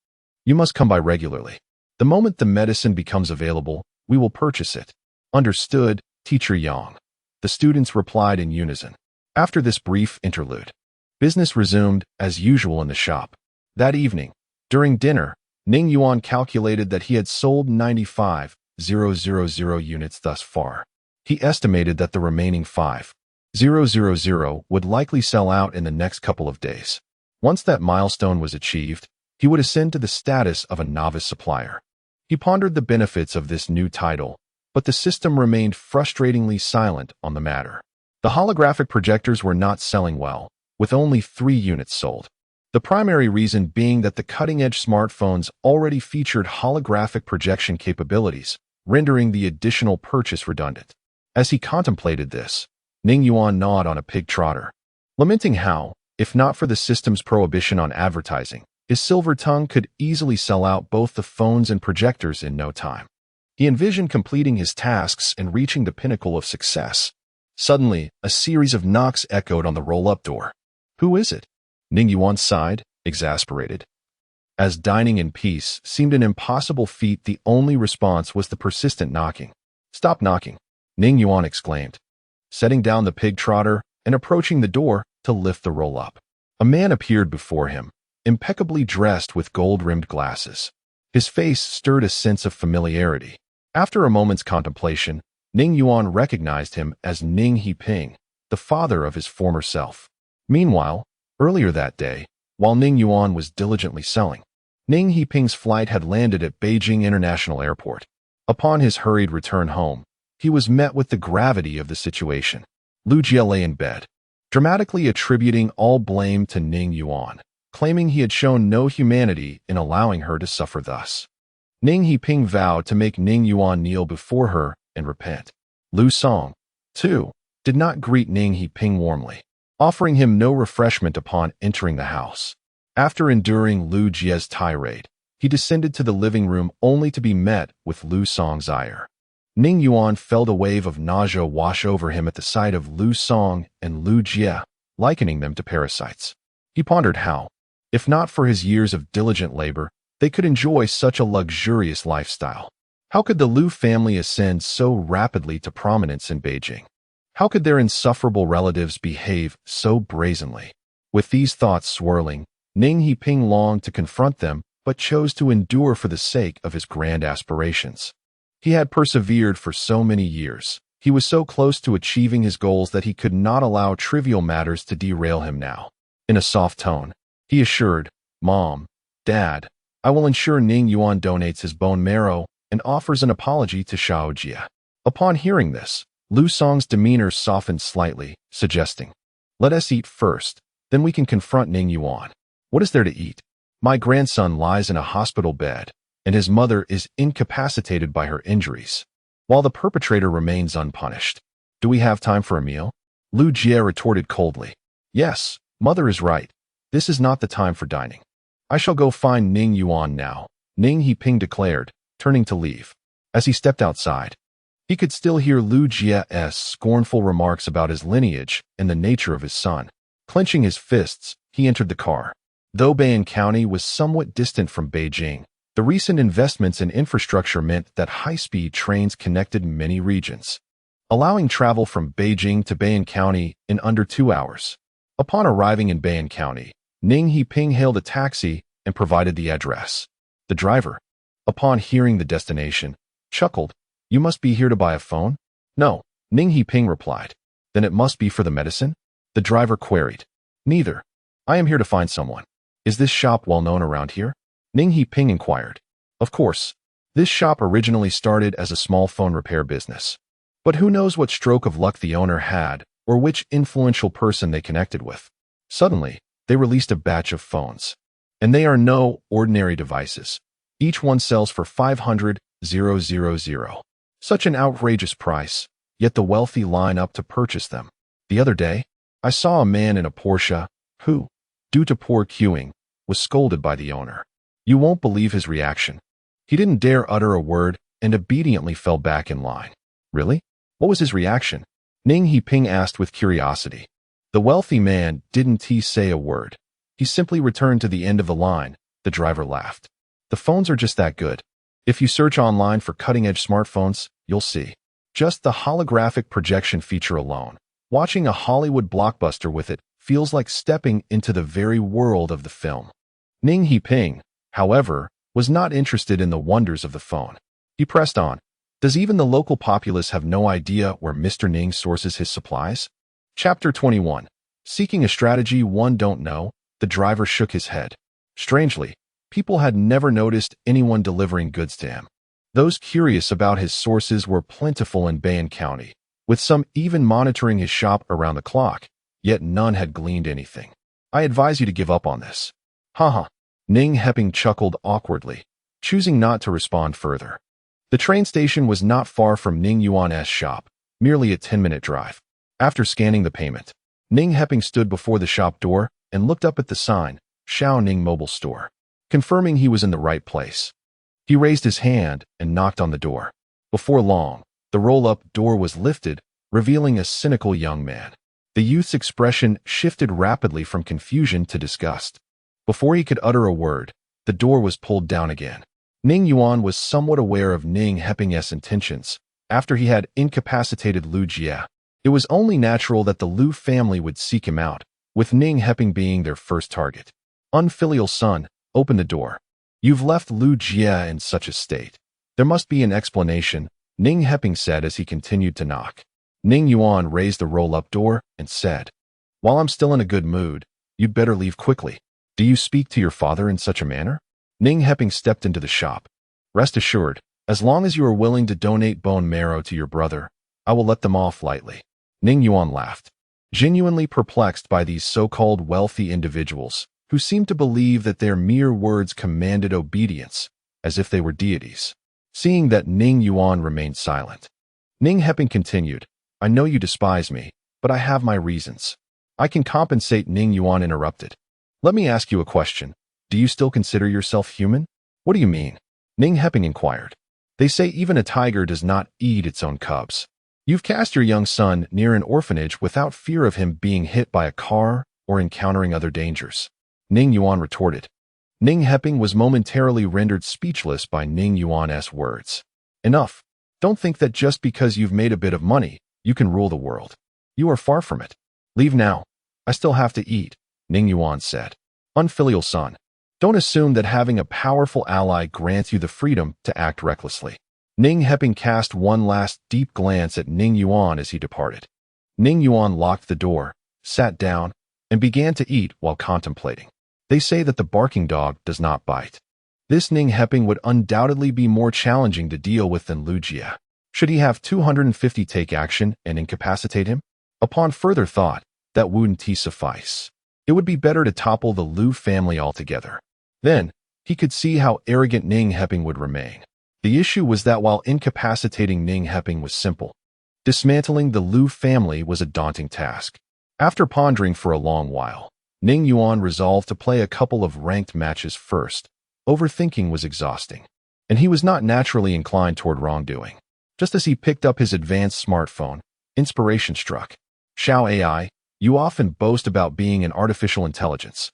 You must come by regularly. The moment the medicine becomes available, we will purchase it." "Understood, Teacher Yang," the students replied in unison. After this brief interlude, business resumed as usual in the shop. That evening, during dinner, Ning Yuan calculated that he had sold 95,000 units thus far. He estimated that the remaining 5,000 would likely sell out in the next couple of days. Once that milestone was achieved, he would ascend to the status of a novice supplier. He pondered the benefits of this new title, but the system remained frustratingly silent on the matter. The holographic projectors were not selling well, with only 3 units sold. The primary reason being that the cutting-edge smartphones already featured holographic projection capabilities, rendering the additional purchase redundant. As he contemplated this, Ning Yuan gnawed on a pig trotter, lamenting how, if not for the system's prohibition on advertising, his silver tongue could easily sell out both the phones and projectors in no time. He envisioned completing his tasks and reaching the pinnacle of success. Suddenly, a series of knocks echoed on the roll-up door. "Who is it?" Ning Yuan sighed, exasperated. As dining in peace seemed an impossible feat, the only response was the persistent knocking. "Stop knocking," Ning Yuan exclaimed, setting down the pig trotter and approaching the door to lift the roll-up. A man appeared before him, impeccably dressed with gold-rimmed glasses. His face stirred a sense of familiarity. After a moment's contemplation, Ning Yuan recognized him as Ning He Ping, the father of his former self. Meanwhile, earlier that day, while Ning Yuan was diligently selling, Ning He Ping's flight had landed at Beijing International Airport. Upon his hurried return home, he was met with the gravity of the situation. Lu Jie lay in bed, dramatically attributing all blame to Ning Yuan, claiming he had shown no humanity in allowing her to suffer thus. Ning He Ping vowed to make Ning Yuan kneel before her and repent. Lu Song, too, did not greet Ning He Ping warmly. offering him no refreshment upon entering the house. After enduring Lu Jie's tirade, he descended to the living room only to be met with Lu Song's ire. Ning Yuan felt a wave of nausea wash over him at the sight of Lu Song and Lu Jie, likening them to parasites. He pondered how, if not for his years of diligent labor, they could enjoy such a luxurious lifestyle. How could the Lu family ascend so rapidly to prominence in Beijing? How could their insufferable relatives behave so brazenly? With these thoughts swirling, Ning Hiping longed to confront them, but chose to endure for the sake of his grand aspirations. He had persevered for so many years. He was so close to achieving his goals that he could not allow trivial matters to derail him now. In a soft tone, he assured, "Mom, Dad, I will ensure Ning Yuan donates his bone marrow and offers an apology to Xiao Jie." Upon hearing this, Lu Song's demeanor softened slightly, suggesting, "Let us eat first, then we can confront Ning Yuan. What is there to eat? My grandson lies in a hospital bed, and his mother is incapacitated by her injuries, while the perpetrator remains unpunished. Do we have time for a meal?" Lu Jie retorted coldly, "Yes, Mother is right. This is not the time for dining. I shall go find Ning Yuan now," Ning Hiping declared, turning to leave. As he stepped outside, he could still hear Lu Jie's scornful remarks about his lineage and the nature of his son. Clenching his fists, he entered the car. Though Bayan County was somewhat distant from Beijing, the recent investments in infrastructure meant that high-speed trains connected many regions, allowing travel from Beijing to Bayan County in under 2 hours. Upon arriving in Bayan County, Ning Hiping hailed a taxi and provided the address. The driver, upon hearing the destination, chuckled, "You must be here to buy a phone?" "No," Ning Hiping replied. "Then it must be for the medicine?" The driver queried. "Neither. I am here to find someone." "Is this shop well known around here?" Ning Hiping inquired. "Of course. This shop originally started as a small phone repair business. But who knows what stroke of luck the owner had or which influential person they connected with. Suddenly, they released a batch of phones. And they are no ordinary devices. Each one sells for 500,000. Such an outrageous price, yet the wealthy line up to purchase them. The other day, I saw a man in a Porsche who, due to poor queuing, was scolded by the owner. You won't believe his reaction. He didn't dare utter a word and obediently fell back in line. Really? What was his reaction? Ning Hiping asked with curiosity. The wealthy man didn't say a word. He simply returned to the end of the line. The driver laughed. The phones are just that good. If you search online for cutting-edge smartphones, you'll see. Just the holographic projection feature alone. Watching a Hollywood blockbuster with it feels like stepping into the very world of the film. Ning Hiping, however, was not interested in the wonders of the phone. He pressed on. Does even the local populace have no idea where Mr. Ning sources his supplies? Chapter 21. Seeking a strategy one don't know, the driver shook his head. Strangely, people had never noticed anyone delivering goods to him. Those curious about his sources were plentiful in Bayan County, with some even monitoring his shop around the clock, yet none had gleaned anything. I advise you to give up on this. Haha. Ning Heping chuckled awkwardly, choosing not to respond further. The train station was not far from Ning Yuan's shop, merely a 10-minute drive. After scanning the payment, Ning Heping stood before the shop door and looked up at the sign, Xiao Ning Mobile Store, confirming he was in the right place. He raised his hand and knocked on the door. Before long, the roll-up door was lifted, revealing a cynical young man. The youth's expression shifted rapidly from confusion to disgust. Before he could utter a word, the door was pulled down again. Ning Yuan was somewhat aware of Ning Heping's intentions. After he had incapacitated Lu Jie, it was only natural that the Lu family would seek him out, with Ning Heping being their first target. Unfilial son, open the door. You've left Lu Jie in such a state. There must be an explanation, Ning Heping said as he continued to knock. Ning Yuan raised the roll-up door and said, While I'm still in a good mood, you'd better leave quickly. Do you speak to your father in such a manner? Ning Heping stepped into the shop. Rest assured, as long as you are willing to donate bone marrow to your brother, I will let them off lightly. Ning Yuan laughed, genuinely perplexed by these so-called wealthy individuals, who seemed to believe that their mere words commanded obedience, as if they were deities. Seeing that Ning Yuan remained silent, Ning Heping continued, I know you despise me, but I have my reasons. I can compensate, Ning Yuan interrupted. Let me ask you a question. Do you still consider yourself human? What do you mean? Ning Heping inquired. They say even a tiger does not eat its own cubs. You've cast your young son near an orphanage without fear of him being hit by a car or encountering other dangers. Ning Yuan retorted. Ning Heping was momentarily rendered speechless by Ning Yuan's words. Enough. Don't think that just because you've made a bit of money, you can rule the world. You are far from it. Leave now. I still have to eat, Ning Yuan said. Unfilial son. Don't assume that having a powerful ally grants you the freedom to act recklessly. Ning Heping cast one last deep glance at Ning Yuan as he departed. Ning Yuan locked the door, sat down, and began to eat while contemplating. They say that the barking dog does not bite. This Ning Heping would undoubtedly be more challenging to deal with than Lu Jie. Should he have 250 take action and incapacitate him? Upon further thought, that wouldn't suffice. It would be better to topple the Lu family altogether. Then, he could see how arrogant Ning Heping would remain. The issue was that while incapacitating Ning Heping was simple, dismantling the Lu family was a daunting task. After pondering for a long while, Ning Yuan resolved to play a couple of ranked matches first. Overthinking was exhausting, and he was not naturally inclined toward wrongdoing. Just as he picked up his advanced smartphone, inspiration struck. Xiao AI, you often boast about being an artificial intelligence.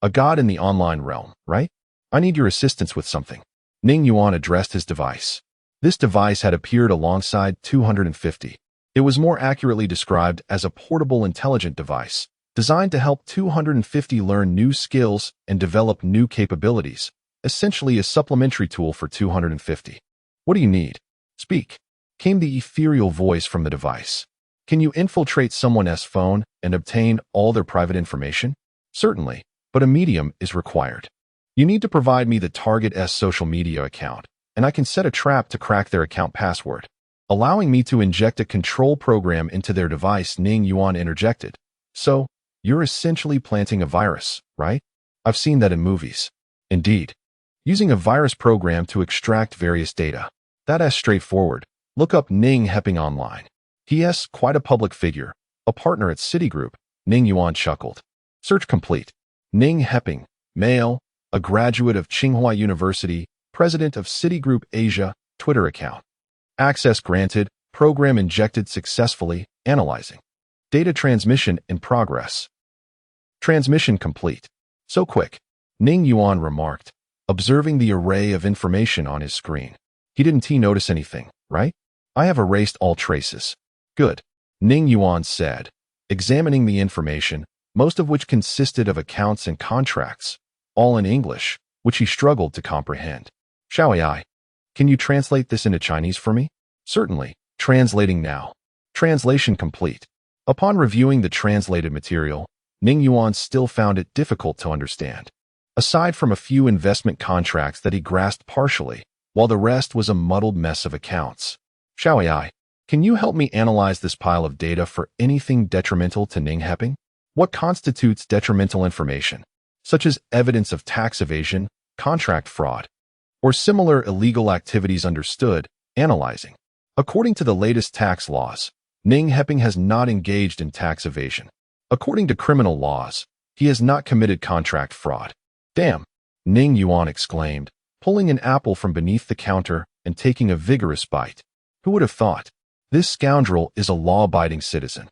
A god in the online realm, right? I need your assistance with something. Ning Yuan addressed his device. This device had appeared alongside 250. It was more accurately described as a portable intelligent device, designed to help 250 learn new skills and develop new capabilities, essentially a supplementary tool for 250. What do you need? Speak, came the ethereal voice from the device. Can you infiltrate someone's phone and obtain all their private information? Certainly, but a medium is required. You need to provide me the target's social media account, and I can set a trap to crack their account password. Allowing me to inject a control program into their device, Ning Yuan interjected. So, you're essentially planting a virus, right? I've seen that in movies. Indeed. Using a virus program to extract various data. That's straightforward. Look up Ning Heping online. He.S. quite a public figure, a partner at Citigroup, Ning Yuan chuckled. Search complete. Ning Heping, male, a graduate of Tsinghua University, president of Citigroup Asia, Twitter account. Access granted, program injected successfully, analyzing. Data transmission in progress. Transmission complete. So quick, Ning Yuan remarked, observing the array of information on his screen. He didn't notice anything, right? I have erased all traces. Good, Ning Yuan said, examining the information, most of which consisted of accounts and contracts, all in English, which he struggled to comprehend. Xiao AI, can you translate this into Chinese for me? Certainly, translating now. Translation complete. Upon reviewing the translated material, Ning Yuan still found it difficult to understand. Aside from a few investment contracts that he grasped partially, while the rest was a muddled mess of accounts. Xiao AI, can you help me analyze this pile of data for anything detrimental to Ning Heping? What constitutes detrimental information, such as evidence of tax evasion, contract fraud, or similar illegal activities understood, analyzing? According to the latest tax laws, Ning Heping has not engaged in tax evasion. According to criminal laws, he has not committed contract fraud. Damn, Ning Yuan exclaimed, pulling an apple from beneath the counter and taking a vigorous bite. Who would have thought? This scoundrel is a law-abiding citizen.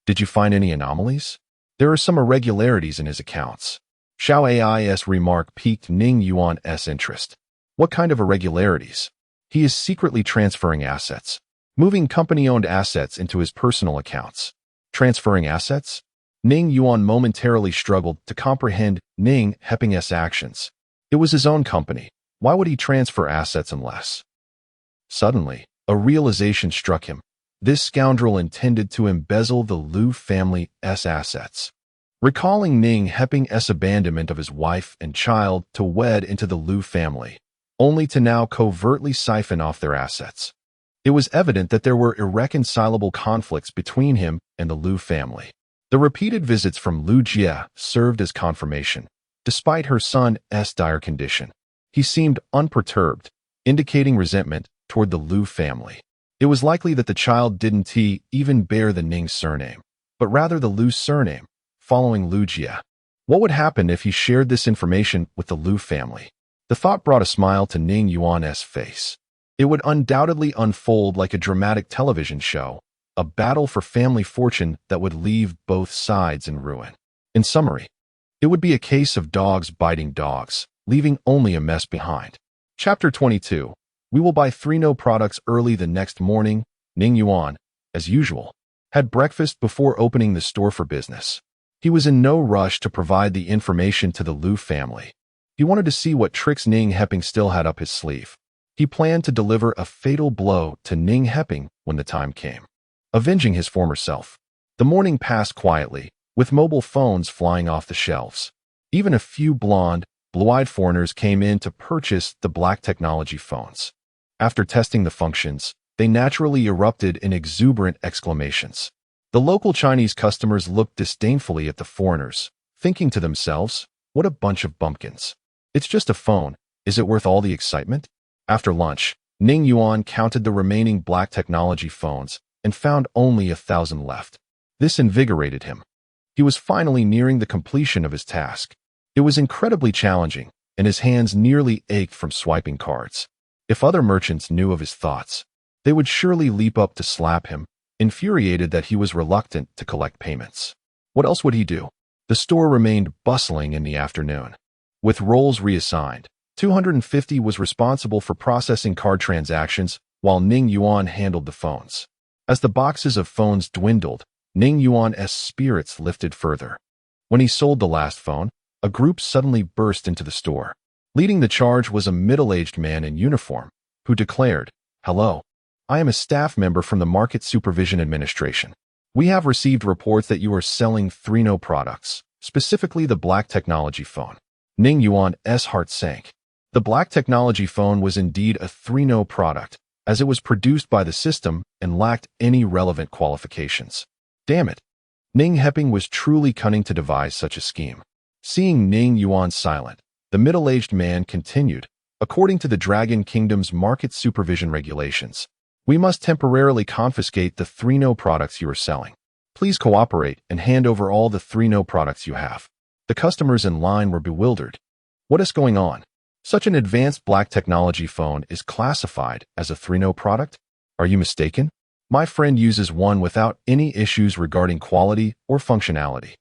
Did you find any anomalies? There are some irregularities in his accounts. Xiao AI's remark piqued Ning Yuan's interest. What kind of irregularities? He is secretly transferring assets, moving company-owned assets into his personal accounts. Transferring assets? Ning Yuan momentarily struggled to comprehend Ning Heping's actions. It was his own company. Why would he transfer assets unless? Suddenly, a realization struck him. This scoundrel intended to embezzle the Lu family's assets. Recalling Ning Heping's abandonment of his wife and child to wed into the Lu family, only to now covertly siphon off their assets. It was evident that there were irreconcilable conflicts between him and the Lu family. The repeated visits from Lu Jie served as confirmation. Despite her son's dire condition, he seemed unperturbed, indicating resentment toward the Lu family. It was likely that the child didn't even bear the Ning surname, but rather the Lu surname, following Lu Jie. What would happen if he shared this information with the Lu family? The thought brought a smile to Ning Yuan's face. It would undoubtedly unfold like a dramatic television show, a battle for family fortune that would leave both sides in ruin. In summary, it would be a case of dogs biting dogs, leaving only a mess behind. Chapter 22. We will buy 3 No products early the next morning. Ning Yuan, as usual, had breakfast before opening the store for business. He was in no rush to provide the information to the Lu family. He wanted to see what tricks Ning Heping still had up his sleeve. He planned to deliver a fatal blow to Ning Heping when the time came, avenging his former self. The morning passed quietly, with mobile phones flying off the shelves. Even a few blonde, blue-eyed foreigners came in to purchase the black technology phones. After testing the functions, they naturally erupted in exuberant exclamations. The local Chinese customers looked disdainfully at the foreigners, thinking to themselves, what a bunch of bumpkins. It's just a phone. Is it worth all the excitement? After lunch, Ning Yuan counted the remaining black technology phones and found only 1,000 left. This invigorated him. He was finally nearing the completion of his task. It was incredibly challenging, and his hands nearly ached from swiping cards. If other merchants knew of his thoughts, they would surely leap up to slap him, infuriated that he was reluctant to collect payments. What else would he do? The store remained bustling in the afternoon. With roles reassigned, 250 was responsible for processing card transactions, while Ning Yuan handled the phones. As the boxes of phones dwindled, Ning Yuan's spirits lifted further. When he sold the last phone, a group suddenly burst into the store. Leading the charge was a middle-aged man in uniform, who declared, "Hello. I am a staff member from the Market Supervision Administration. We have received reports that you are selling 3 No products, specifically the black technology phone." Ning Yuan's heart sank. The black technology phone was indeed a 3 No product, as it was produced by the system and lacked any relevant qualifications. Damn it. Ning Heping was truly cunning to devise such a scheme. Seeing Ning Yuan silent, the middle-aged man continued, "According to the Dragon Kingdom's market supervision regulations, we must temporarily confiscate the 3 No products you are selling. Please cooperate and hand over all the 3 No products you have." The customers in line were bewildered. What is going on? Such an advanced black technology phone is classified as a 3 No product? Are you mistaken? My friend uses one without any issues regarding quality or functionality.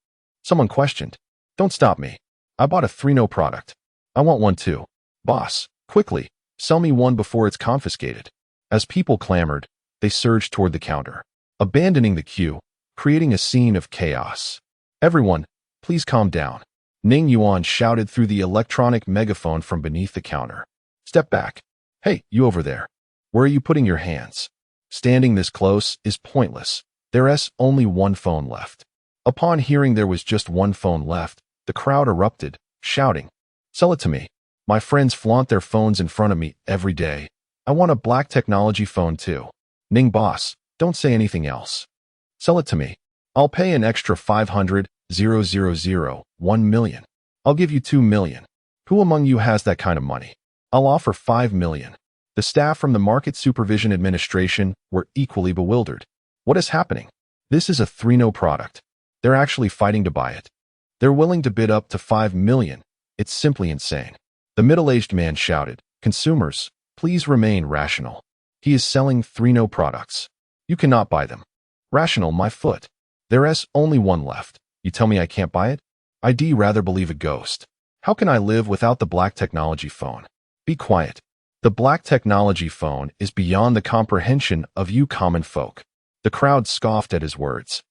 Someone questioned. Don't stop me. I bought a 3 No product. I want one too. Boss, quickly, sell me one before it's confiscated. As people clamored, they surged toward the counter, abandoning the queue, creating a scene of chaos. Everyone, please calm down. Ning Yuan shouted through the electronic megaphone from beneath the counter. Step back. Hey, you over there. Where are you putting your hands? Standing this close is pointless. There's only one phone left. Upon hearing there was just one phone left, the crowd erupted, shouting, "Sell it to me. My friends flaunt their phones in front of me every day. I want a black technology phone too. Ning boss, don't say anything else. Sell it to me. I'll pay an extra 500,000, 1 million. I'll give you 2 million. Who among you has that kind of money? I'll offer 5 million. The staff from the Market Supervision Administration were equally bewildered. What is happening? This is a 3 No product. They're actually fighting to buy it. They're willing to bid up to 5 million. It's simply insane. The middle-aged man shouted, "Consumers, please remain rational. He is selling 3 No products. You cannot buy them." Rational, my foot. There's only one left. You tell me I can't buy it? I'd rather believe a ghost. How can I live without the black technology phone? Be quiet. The black technology phone is beyond the comprehension of you common folk. The crowd scoffed at his words,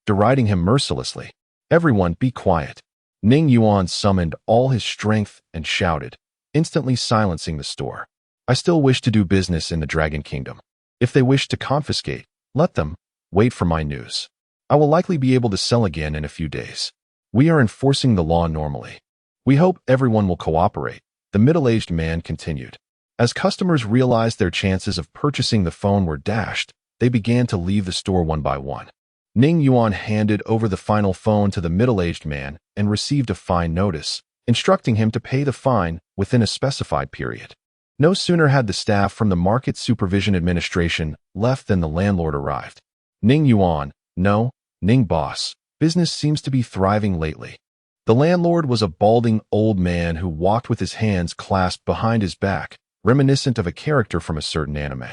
deriding him mercilessly. Everyone be quiet. Ning Yuan summoned all his strength and shouted, instantly silencing the store. I still wish to do business in the Dragon Kingdom. If they wish to confiscate, let them. Wait for my news. I will likely be able to sell again in a few days. We are enforcing the law normally. We hope everyone will cooperate, the middle-aged man continued. As customers realized their chances of purchasing the phone were dashed, they began to leave the store one by one. Ning Yuan handed over the final phone to the middle-aged man and received a fine notice, instructing him to pay the fine within a specified period. No sooner had the staff from the Market Supervision Administration left than the landlord arrived. Ning Yuan, no, Ning boss, Business seems to be thriving lately. The landlord was a balding old man who walked with his hands clasped behind his back, reminiscent of a character from a certain anime.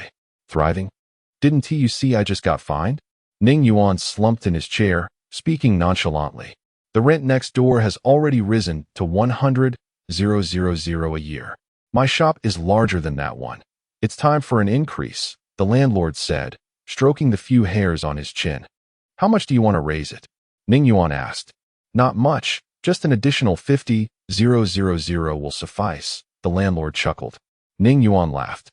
Thriving? Didn't you see I just got fined? Ning Yuan slumped in his chair, speaking nonchalantly. The rent next door has already risen to 100,000 a year. My shop is larger than that one. It's time for an increase, the landlord said, stroking the few hairs on his chin. How much do you want to raise it? Ning Yuan asked. Not much, just an additional 50,000 will suffice, the landlord chuckled. Ning Yuan laughed.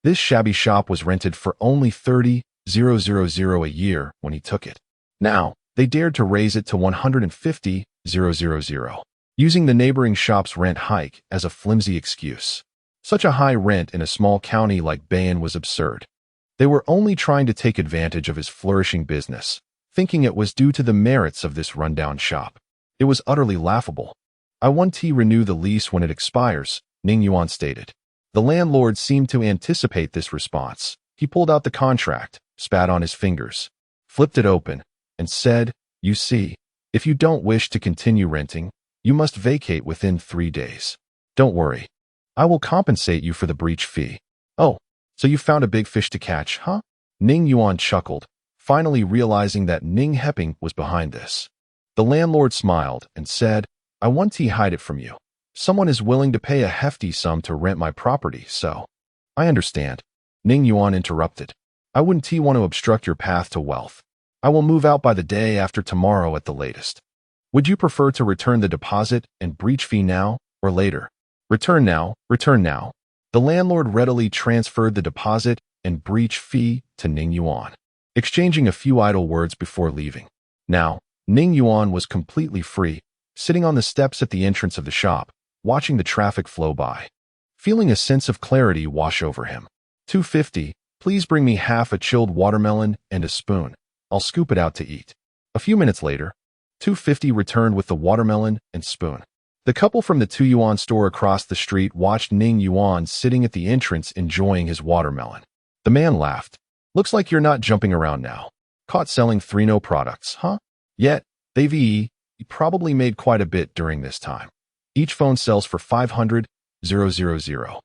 This shabby shop was rented for only 30,000 a year when he took it. Now, they dared to raise it to 150,000, using the neighboring shop's rent hike as a flimsy excuse. Such a high rent in a small county like Bayan was absurd. They were only trying to take advantage of his flourishing business, thinking it was due to the merits of this rundown shop. It was utterly laughable. I want to renew the lease when it expires, Ning Yuan stated. The landlord seemed to anticipate this response. He pulled out the contract, spat on his fingers, flipped it open, and said, "You see, if you don't wish to continue renting, you must vacate within 3 days. Don't worry. I will compensate you for the breach fee." Oh, so you found a big fish to catch, huh? Ning Yuan chuckled, finally realizing that Ning Heping was behind this. The landlord smiled and said, "I want to hide it from you. Someone is willing to pay a hefty sum to rent my property, so—" "I understand," Ning Yuan interrupted. "I wouldn't want to obstruct your path to wealth. I will move out by the day after tomorrow at the latest. Would you prefer to return the deposit and breach fee now or later?" Return now, return now." The landlord readily transferred the deposit and breach fee to Ning Yuan, exchanging a few idle words before leaving. Now, Ning Yuan was completely free, sitting on the steps at the entrance of the shop, watching the traffic flow by, feeling a sense of clarity wash over him. 250, please bring me half a chilled watermelon and a spoon. I'll scoop it out to eat. A few minutes later, 250 returned with the watermelon and spoon. The couple from the 2 Yuan store across the street watched Ning Yuan sitting at the entrance enjoying his watermelon. The man laughed. "Looks like you're not jumping around now. Caught selling 3 products, huh? Yet, they've probably made quite a bit during this time. Each phone sells for 500,000.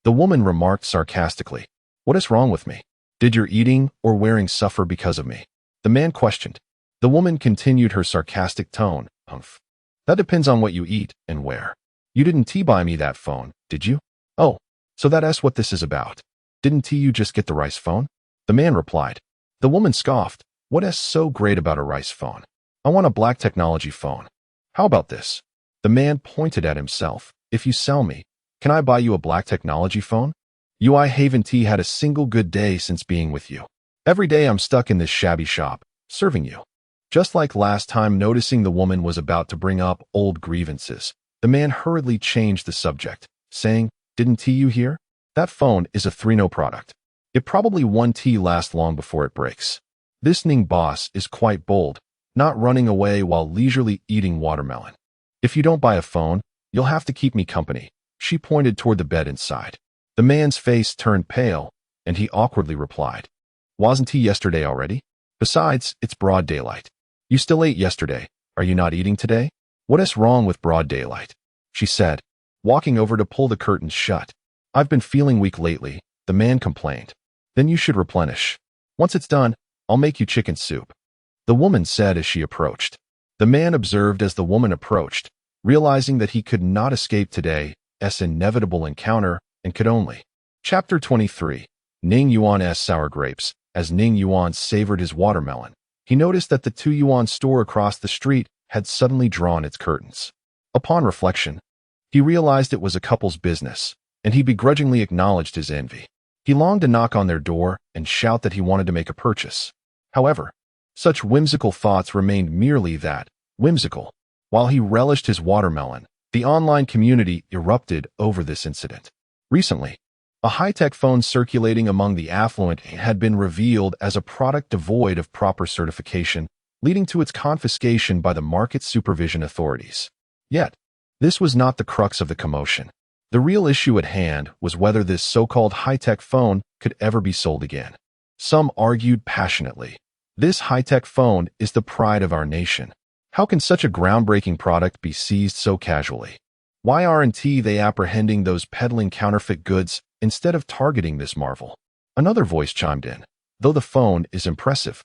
The woman remarked sarcastically. "What is wrong with me? Did your eating or wearing suffer because of me?" The man questioned. The woman continued her sarcastic tone. "Humph. That depends on what you eat and where. You didn't buy me that phone, did you? Oh, so that's what this is about. Didn't you just get the rice phone?" The man replied. The woman scoffed. "What's so great about a rice phone? I want a black technology phone. How about this?" The man pointed at himself. "If you sell me, can I buy you a black technology phone? I haven't had a single good day since being with you. Every day I'm stuck in this shabby shop, serving you." Just like last time, noticing the woman was about to bring up old grievances, the man hurriedly changed the subject, saying, "Didn't you hear? That phone is a 3 product. It probably won't last long before it breaks. This Ning boss is quite bold, not running away while leisurely eating watermelon. If you don't buy a phone, you'll have to keep me company." She pointed toward the bed inside. The man's face turned pale, and he awkwardly replied, "Wasn't he yesterday already? Besides, it's broad daylight. You still ate yesterday. Are you not eating today? What's wrong with broad daylight?" she said, walking over to pull the curtains shut. "I've been feeling weak lately," the man complained. "Then you should replenish. Once it's done, I'll make you chicken soup," the woman said as she approached. The man observed as the woman approached, realizing that he could not escape today's inevitable encounter and could only. Chapter 23. Ning Yuan's Sour Grapes. As Ning Yuan savored his watermelon, he noticed that the 2 Yuan store across the street had suddenly drawn its curtains. Upon reflection, he realized it was a couple's business, and he begrudgingly acknowledged his envy. He longed to knock on their door and shout that he wanted to make a purchase. However, such whimsical thoughts remained merely that, whimsical. While he relished his watermelon, the online community erupted over this incident. Recently, a high-tech phone circulating among the affluent had been revealed as a product devoid of proper certification, leading to its confiscation by the market supervision authorities. Yet, this was not the crux of the commotion. The real issue at hand was whether this so-called high-tech phone could ever be sold again. Some argued passionately, "This high-tech phone is the pride of our nation. How can such a groundbreaking product be seized so casually? Why aren't they apprehending those peddling counterfeit goods instead of targeting this marvel? Another voice chimed in. Though the phone is impressive,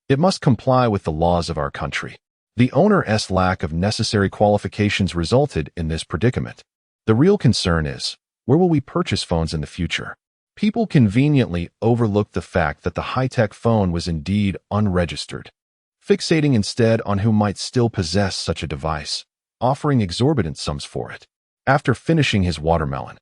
it must comply with the laws of our country. The owner's lack of necessary qualifications resulted in this predicament. The real concern is, where will we purchase phones in the future? People conveniently overlooked the fact that the high-tech phone was indeed unregistered, fixating instead on who might still possess such a device, offering exorbitant sums for it. After finishing his watermelon,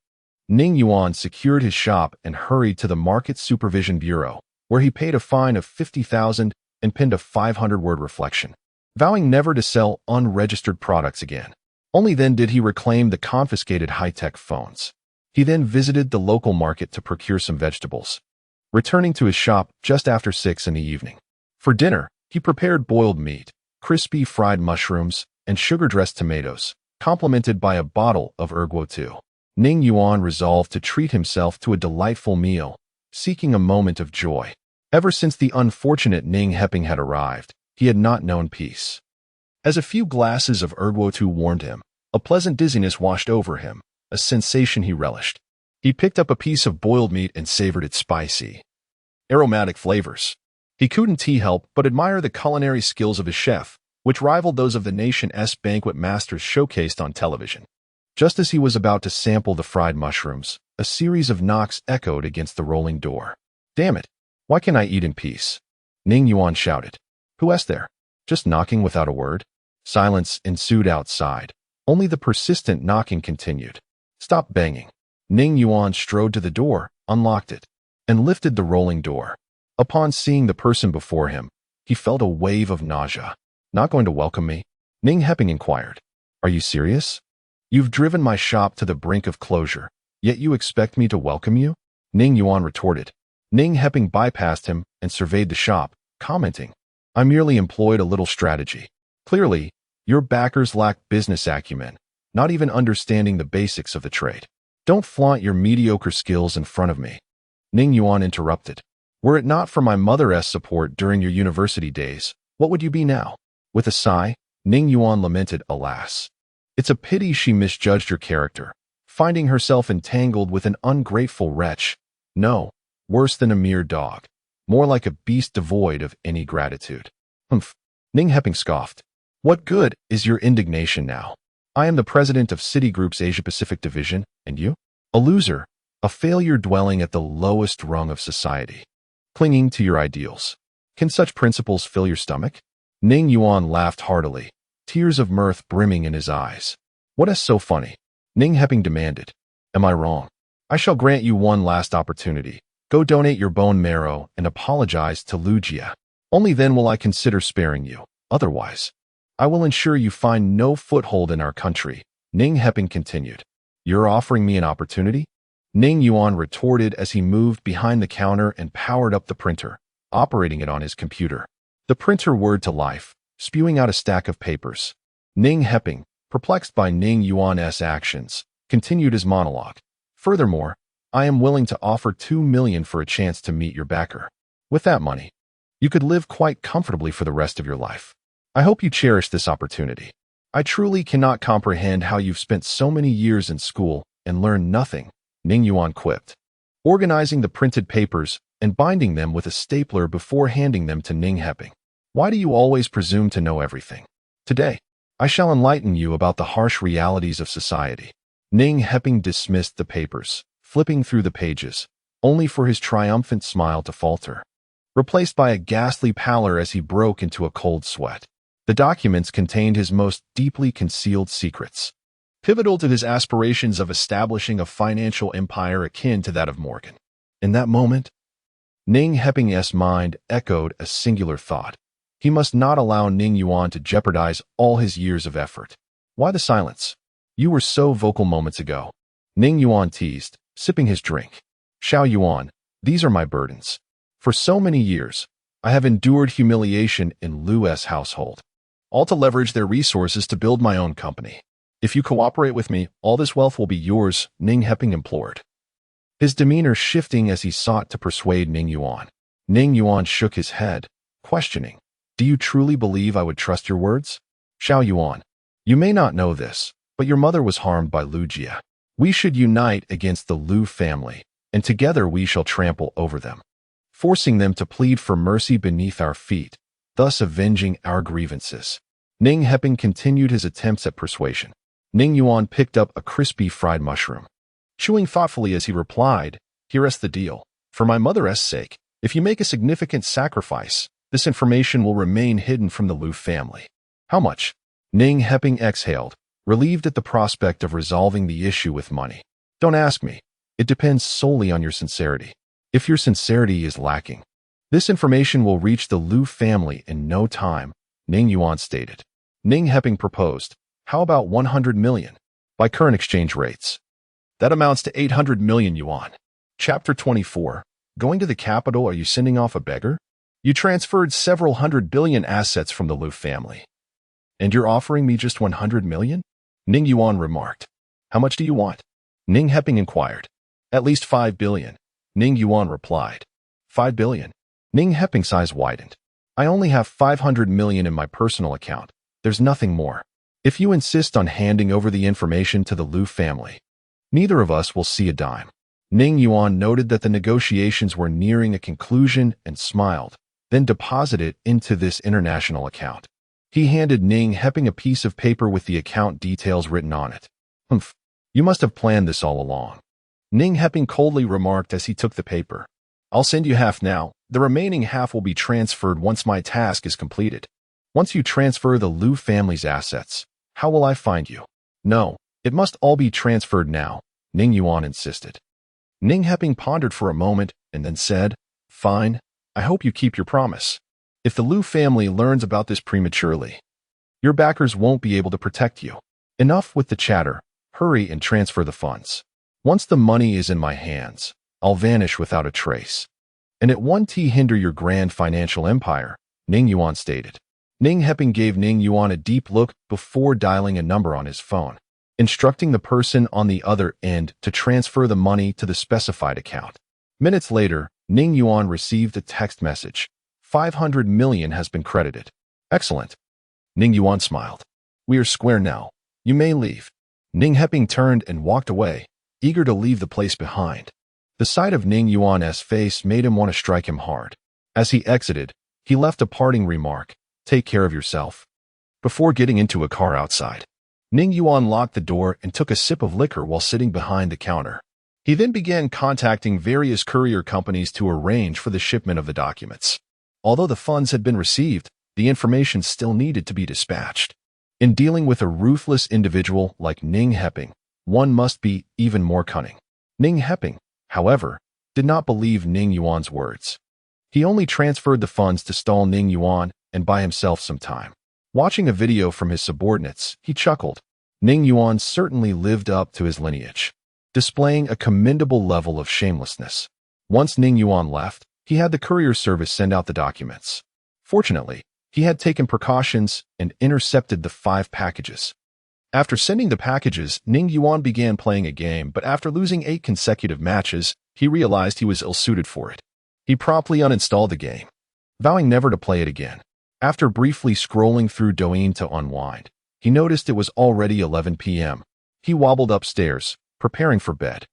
Ning Yuan secured his shop and hurried to the Market Supervision Bureau, where he paid a fine of 50,000 and pinned a 500-word reflection, vowing never to sell unregistered products again. Only then did he reclaim the confiscated high-tech phones. He then visited the local market to procure some vegetables, returning to his shop just after 6 in the evening. For dinner, he prepared boiled meat, crispy fried mushrooms, and sugar-dressed tomatoes, complemented by a bottle of erguo. Ning Yuan resolved to treat himself to a delightful meal, seeking a moment of joy. Ever since the unfortunate Ning Heping had arrived, he had not known peace. As a few glasses of erguo warmed him, a pleasant dizziness washed over him, a sensation he relished. He picked up a piece of boiled meat and savored its spicy, aromatic flavors. He couldn't help but admire the culinary skills of his chef, which rivaled those of the nation's banquet masters showcased on television. Just as he was about to sample the fried mushrooms, a series of knocks echoed against the rolling door. Damn it! Why can't I eat in peace? Ning Yuan shouted. Who's there? Just knocking without a word? Silence ensued outside. Only the persistent knocking continued. Stop banging. Ning Yuan strode to the door, unlocked it, and lifted the rolling door. Upon seeing the person before him, he felt a wave of nausea. Not going to welcome me? Ning Heping inquired. Are you serious? You've driven my shop to the brink of closure, yet you expect me to welcome you? Ning Yuan retorted. Ning Heping bypassed him and surveyed the shop, commenting, I merely employed a little strategy. Clearly, your backers lack business acumen, not even understanding the basics of the trade. Don't flaunt your mediocre skills in front of me. Ning Yuan interrupted. Were it not for my mother's support during your university days, what would you be now? With a sigh, Ning Yuan lamented, alas. It's a pity she misjudged your character, finding herself entangled with an ungrateful wretch. No, worse than a mere dog. More like a beast devoid of any gratitude. Humph. Ning Heping scoffed. What good is your indignation now? I am the president of Citigroup's Asia-Pacific division, and you? A loser, a failure dwelling at the lowest rung of society, clinging to your ideals. Can such principles fill your stomach? Ning Yuan laughed heartily, tears of mirth brimming in his eyes. What is so funny? Ning Heping demanded. Am I wrong? I shall grant you one last opportunity. Go donate your bone marrow and apologize to Lu Jia. Only then will I consider sparing you. Otherwise, I will ensure you find no foothold in our country. Ning Heping continued. You're offering me an opportunity? Ning Yuan retorted as he moved behind the counter and powered up the printer, operating it on his computer. The printer whirred to life, spewing out a stack of papers. Ning Heping, perplexed by Ning Yuan's actions, continued his monologue. Furthermore, I am willing to offer 2 million for a chance to meet your backer. With that money, you could live quite comfortably for the rest of your life. I hope you cherish this opportunity. I truly cannot comprehend how you've spent so many years in school and learned nothing, Ning Yuan quipped, organizing the printed papers and binding them with a stapler before handing them to Ning Heping. Why do you always presume to know everything? Today, I shall enlighten you about the harsh realities of society. Ning Heping dismissed the papers, flipping through the pages, only for his triumphant smile to falter, replaced by a ghastly pallor as he broke into a cold sweat. The documents contained his most deeply concealed secrets, pivotal to his aspirations of establishing a financial empire akin to that of Morgan. In that moment, Ning Heping's mind echoed a singular thought. He must not allow Ning Yuan to jeopardize all his years of effort. Why the silence? You were so vocal moments ago. Ning Yuan teased, sipping his drink. Xiao Yuan, these are my burdens. For so many years, I have endured humiliation in Lu's household, all to leverage their resources to build my own company. If you cooperate with me, all this wealth will be yours, Ning Heping implored, his demeanor shifting as he sought to persuade Ning Yuan. Ning Yuan shook his head, questioning, do you truly believe I would trust your words? Xiao Yuan, you may not know this, but your mother was harmed by Lu Jia. We should unite against the Lu family, and together we shall trample over them, forcing them to plead for mercy beneath our feet, thus avenging our grievances. Ning Heping continued his attempts at persuasion. Ning Yuan picked up a crispy fried mushroom, chewing thoughtfully as he replied, "Here's the deal. For my mother's sake, if you make a significant sacrifice, this information will remain hidden from the Lu family." How much? Ning Heping exhaled, relieved at the prospect of resolving the issue with money. Don't ask me. It depends solely on your sincerity. If your sincerity is lacking, this information will reach the Lu family in no time, Ning Yuan stated. Ning Heping proposed, how about 100 million? By current exchange rates, that amounts to 800 million yuan. Chapter 24. Going to the capital, are you sending off a beggar? You transferred several hundred billion assets from the Lu family, and you're offering me just 100 million? Ning Yuan remarked. How much do you want? Ning Heping inquired. At least 5 billion. Ning Yuan replied. 5 billion. Ning Heping's eyes widened. I only have 500 million in my personal account. There's nothing more. If you insist on handing over the information to the Lu family, neither of us will see a dime. Ning Yuan noted that the negotiations were nearing a conclusion and smiled, then deposited it into this international account. He handed Ning Heping a piece of paper with the account details written on it. Humph, you must have planned this all along. Ning Heping coldly remarked as he took the paper. I'll send you half now. The remaining half will be transferred once my task is completed. Once you transfer the Lu family's assets, how will I find you? No, it must all be transferred now, Ning Yuan insisted. Ning Heping pondered for a moment and then said, Fine, I hope you keep your promise. If the Lu family learns about this prematurely, your backers won't be able to protect you. Enough with the chatter. Hurry and transfer the funds. Once the money is in my hands, I'll vanish without a trace. And it won't hinder your grand financial empire, Ning Yuan stated. Ning Heping gave Ning Yuan a deep look before dialing a number on his phone, instructing the person on the other end to transfer the money to the specified account. Minutes later, Ning Yuan received a text message. 500 million has been credited. Excellent. Ning Yuan smiled. We are square now. You may leave. Ning Heping turned and walked away, eager to leave the place behind. The sight of Ning Yuan's face made him want to strike him hard. As he exited, he left a parting remark, take care of yourself, before getting into a car outside. Ning Yuan locked the door and took a sip of liquor while sitting behind the counter. He then began contacting various courier companies to arrange for the shipment of the documents. Although the funds had been received, the information still needed to be dispatched. In dealing with a ruthless individual like Ning Heping, one must be even more cunning. Ning Heping, however, did not believe Ning Yuan's words. He only transferred the funds to stall Ning Yuan and buy himself some time. Watching a video from his subordinates, he chuckled. Ning Yuan certainly lived up to his lineage, displaying a commendable level of shamelessness. Once Ning Yuan left, he had the courier service send out the documents. Fortunately, he had taken precautions and intercepted the 5 packages. After sending the packages, Ning Yuan began playing a game, but after losing 8 consecutive matches, he realized he was ill-suited for it. He promptly uninstalled the game, vowing never to play it again. After briefly scrolling through Douyin to unwind, he noticed it was already 11 p.m. He wobbled upstairs, preparing for bed.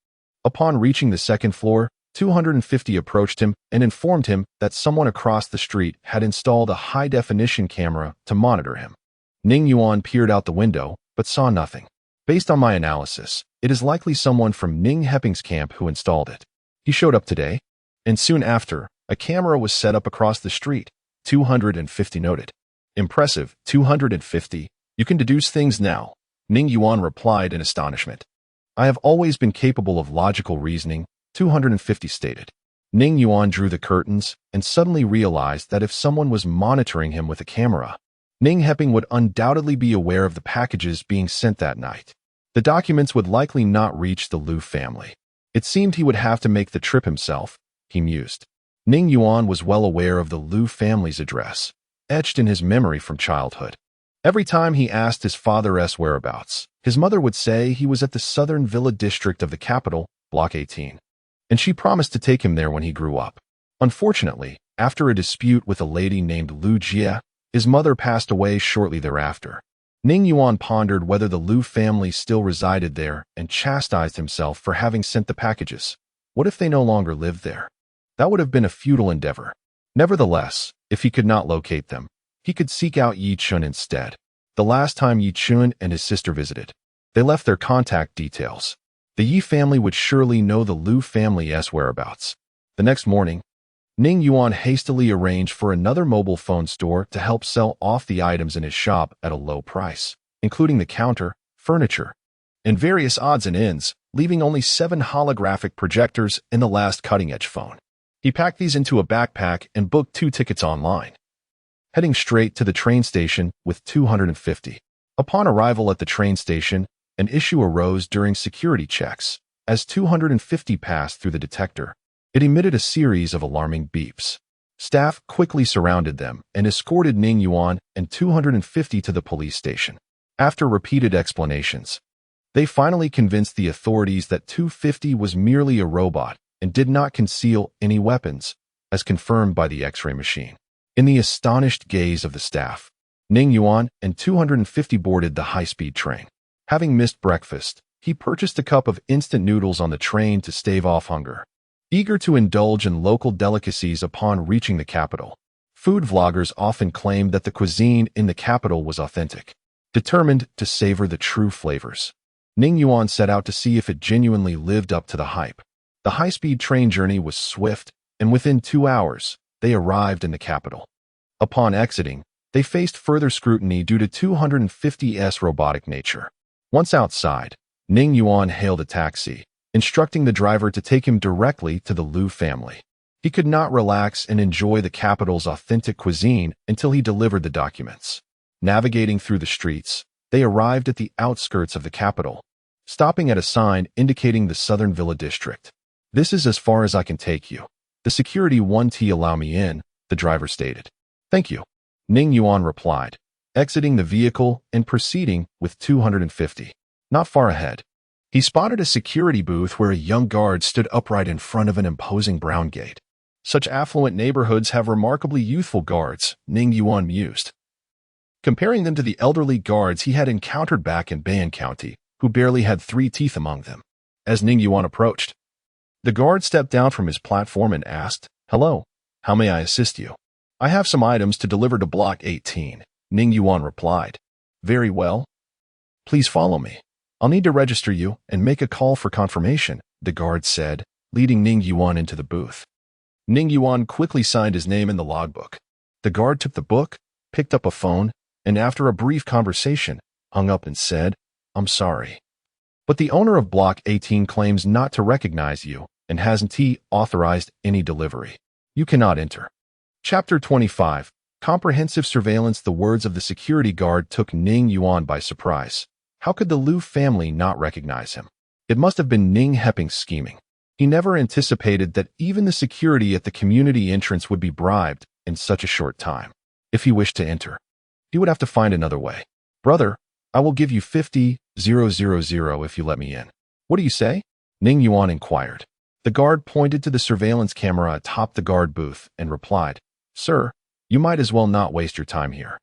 Upon reaching the second floor, 250 approached him and informed him that someone across the street had installed a high-definition camera to monitor him. Ning Yuan peered out the window, but saw nothing. Based on my analysis, it is likely someone from Ning Heping's camp who installed it. He showed up today, and soon after, a camera was set up across the street. 250 noted. Impressive, 250. You can deduce things now, Ning Yuan replied in astonishment. I have always been capable of logical reasoning, 250 stated. Ning Yuan drew the curtains and suddenly realized that if someone was monitoring him with a camera, Ning Heping would undoubtedly be aware of the packages being sent that night. The documents would likely not reach the Lu family. It seemed he would have to make the trip himself, he mused. Ning Yuan was well aware of the Lu family's address, etched in his memory from childhood. Every time he asked his father's whereabouts, his mother would say he was at the southern villa district of the capital, Block 18. And she promised to take him there when he grew up. Unfortunately, after a dispute with a lady named Lu Jia, his mother passed away shortly thereafter. Ning Yuan pondered whether the Lu family still resided there and chastised himself for having sent the packages. What if they no longer lived there? That would have been a futile endeavor. Nevertheless, if he could not locate them, he could seek out Yi Chun instead. The last time Yi Chun and his sister visited, they left their contact details. The Yi family would surely know the Lu family's whereabouts. The next morning, Ning Yuan hastily arranged for another mobile phone store to help sell off the items in his shop at a low price, including the counter, furniture, and various odds and ends, leaving only 7 holographic projectors in the last cutting-edge phone. He packed these into a backpack and booked 2 tickets online, heading straight to the train station with 250. Upon arrival at the train station, an issue arose during security checks. As 250 passed through the detector, it emitted a series of alarming beeps. Staff quickly surrounded them and escorted Ning Yuan and 250 to the police station. After repeated explanations, they finally convinced the authorities that 250 was merely a robot and did not conceal any weapons, as confirmed by the X-ray machine. In the astonished gaze of the staff, Ning Yuan and 250 boarded the high-speed train. Having missed breakfast, he purchased a cup of instant noodles on the train to stave off hunger. Eager to indulge in local delicacies upon reaching the capital, food vloggers often claimed that the cuisine in the capital was authentic. Determined to savor the true flavors, Ning Yuan set out to see if it genuinely lived up to the hype. The high-speed train journey was swift, and within 2 hours, they arrived in the capital. Upon exiting, they faced further scrutiny due to 250's robotic nature. Once outside, Ning Yuan hailed a taxi, instructing the driver to take him directly to the Lu family. He could not relax and enjoy the capital's authentic cuisine until he delivered the documents. Navigating through the streets, they arrived at the outskirts of the capital, stopping at a sign indicating the Southern Villa District. "This is as far as I can take you. The security won't allow me in," the driver stated. "Thank you," Ning Yuan replied, exiting the vehicle and proceeding with 250. Not far ahead, he spotted a security booth where a young guard stood upright in front of an imposing brown gate. Such affluent neighborhoods have remarkably youthful guards, Ning Yuan mused, comparing them to the elderly guards he had encountered back in Bayan County, who barely had 3 teeth among them. As Ning Yuan approached, the guard stepped down from his platform and asked, "Hello, how may I assist you?" "I have some items to deliver to Block 18, Ning Yuan replied. "Very well. Please follow me. I'll need to register you and make a call for confirmation," the guard said, leading Ning Yuan into the booth. Ning Yuan quickly signed his name in the logbook. The guard took the book, picked up a phone, and after a brief conversation, hung up and said, "I'm sorry, but the owner of Block 18 claims not to recognize you and hasn't authorized any delivery. You cannot enter." Chapter 25. Comprehensive Surveillance. The words of the security guard took Ning Yuan by surprise. How could the Lu family not recognize him? It must have been Ning Heping's scheming. He never anticipated that even the security at the community entrance would be bribed in such a short time. If he wished to enter, he would have to find another way. "Brother, I will give you 50,000 if you let me in." "What do you say?" Ning Yuan inquired. The guard pointed to the surveillance camera atop the guard booth and replied, "Sir, you might as well not waste your time here."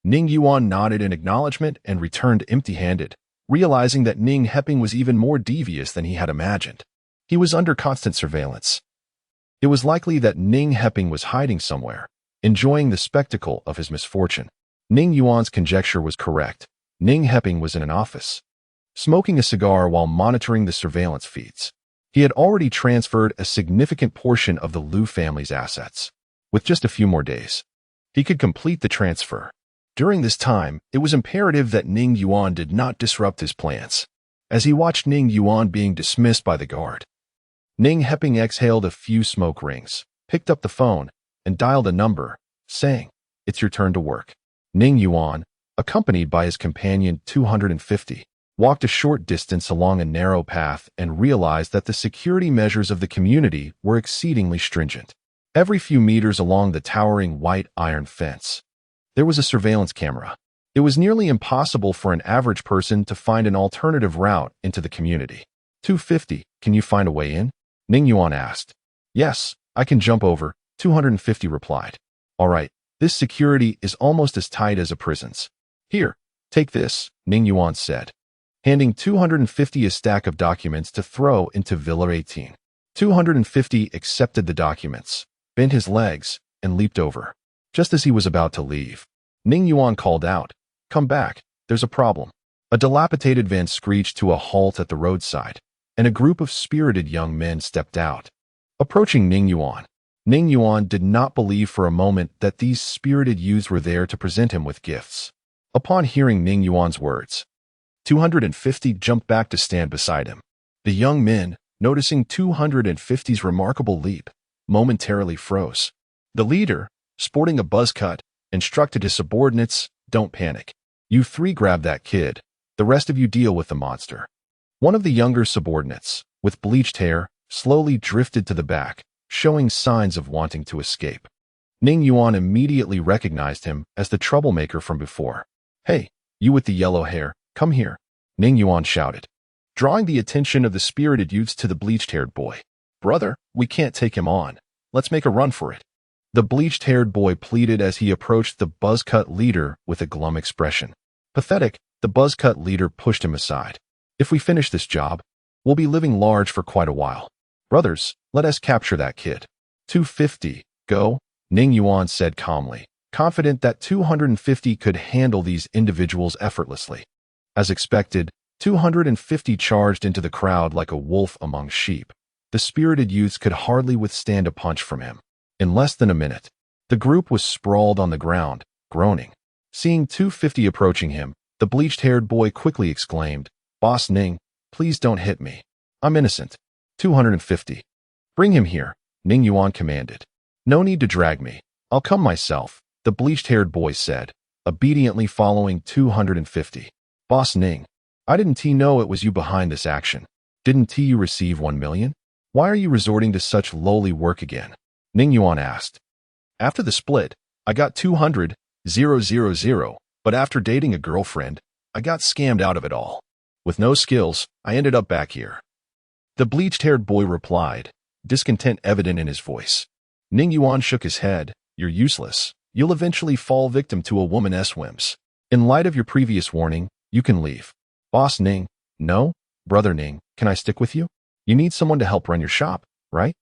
Ning Yuan nodded in acknowledgement and returned empty-handed, realizing that Ning Heping was even more devious than he had imagined. He was under constant surveillance. It was likely that Ning Heping was hiding somewhere, enjoying the spectacle of his misfortune. Ning Yuan's conjecture was correct. Ning Heping was in an office, smoking a cigar while monitoring the surveillance feeds. He had already transferred a significant portion of the Lu family's assets. With just a few more days, he could complete the transfer. During this time, it was imperative that Ning Yuan did not disrupt his plans. As he watched Ning Yuan being dismissed by the guard, Ning Heping exhaled a few smoke rings, picked up the phone, and dialed a number, saying, "It's your turn to work." Ning Yuan, accompanied by his companion 250, walked a short distance along a narrow path and realized that the security measures of the community were exceedingly stringent. Every few meters along the towering white iron fence, there was a surveillance camera. It was nearly impossible for an average person to find an alternative route into the community. 250, can you find a way in?" Ning Yuan asked. "Yes, I can jump over," 250 replied. "All right, this security is almost as tight as a prison's. Here, Take this, Ning Yuan said, handing 250 a stack of documents to throw into Villa 18. 250 accepted the documents, bent his legs, and leaped over. Just as he was about to leave, Ning Yuan called out, "Come back, there's a problem." A dilapidated van screeched to a halt at the roadside, and a group of spirited young men stepped out. Approaching Ning Yuan did not believe for a moment that these spirited youths were there to present him with gifts. Upon hearing Ning Yuan's words, 250 jumped back to stand beside him. The young men, noticing 250's remarkable leap, momentarily froze. The leader, sporting a buzz cut, instructed his subordinates, "Don't panic. You three grab that kid. The rest of you deal with the monster." One of the younger subordinates, with bleached hair, slowly drifted to the back, showing signs of wanting to escape. Ning Yuan immediately recognized him as the troublemaker from before. "Hey, you with the yellow hair, come here," Ning Yuan shouted, drawing the attention of the spirited youths to the bleached-haired boy. "Brother, we can't take him on. Let's make a run for it." The bleached-haired boy pleaded as he approached the buzz-cut leader with a glum expression. Pathetic, the buzz-cut leader pushed him aside. "If we finish this job, we'll be living large for quite a while. Brothers, let us capture that kid." 250, go, Ning Yuan said calmly, confident that 250 could handle these individuals effortlessly. As expected, 250 charged into the crowd like a wolf among sheep. The spirited youths could hardly withstand a punch from him. In less than a minute, the group was sprawled on the ground, groaning. Seeing 250 approaching him, the bleached-haired boy quickly exclaimed, "Boss Ning, please don't hit me. I'm innocent." 250. "Bring him here," Ning Yuan commanded. "No need to drag me. I'll come myself," the bleached-haired boy said, obediently following 250. "Boss Ning, I didn't know it was you behind this action. Didn't you receive 1 million? Why are you resorting to such lowly work again?" Ning Yuan asked. "After the split, I got 200,000, but after dating a girlfriend, I got scammed out of it all. With no skills, I ended up back here." The bleached-haired boy replied, discontent evident in his voice. Ning Yuan shook his head. "You're useless. You'll eventually fall victim to a woman's whims. In light of your previous warning, you can leave." "Boss Ning, no? Brother Ning, can I stick with you? You need someone to help run your shop, right?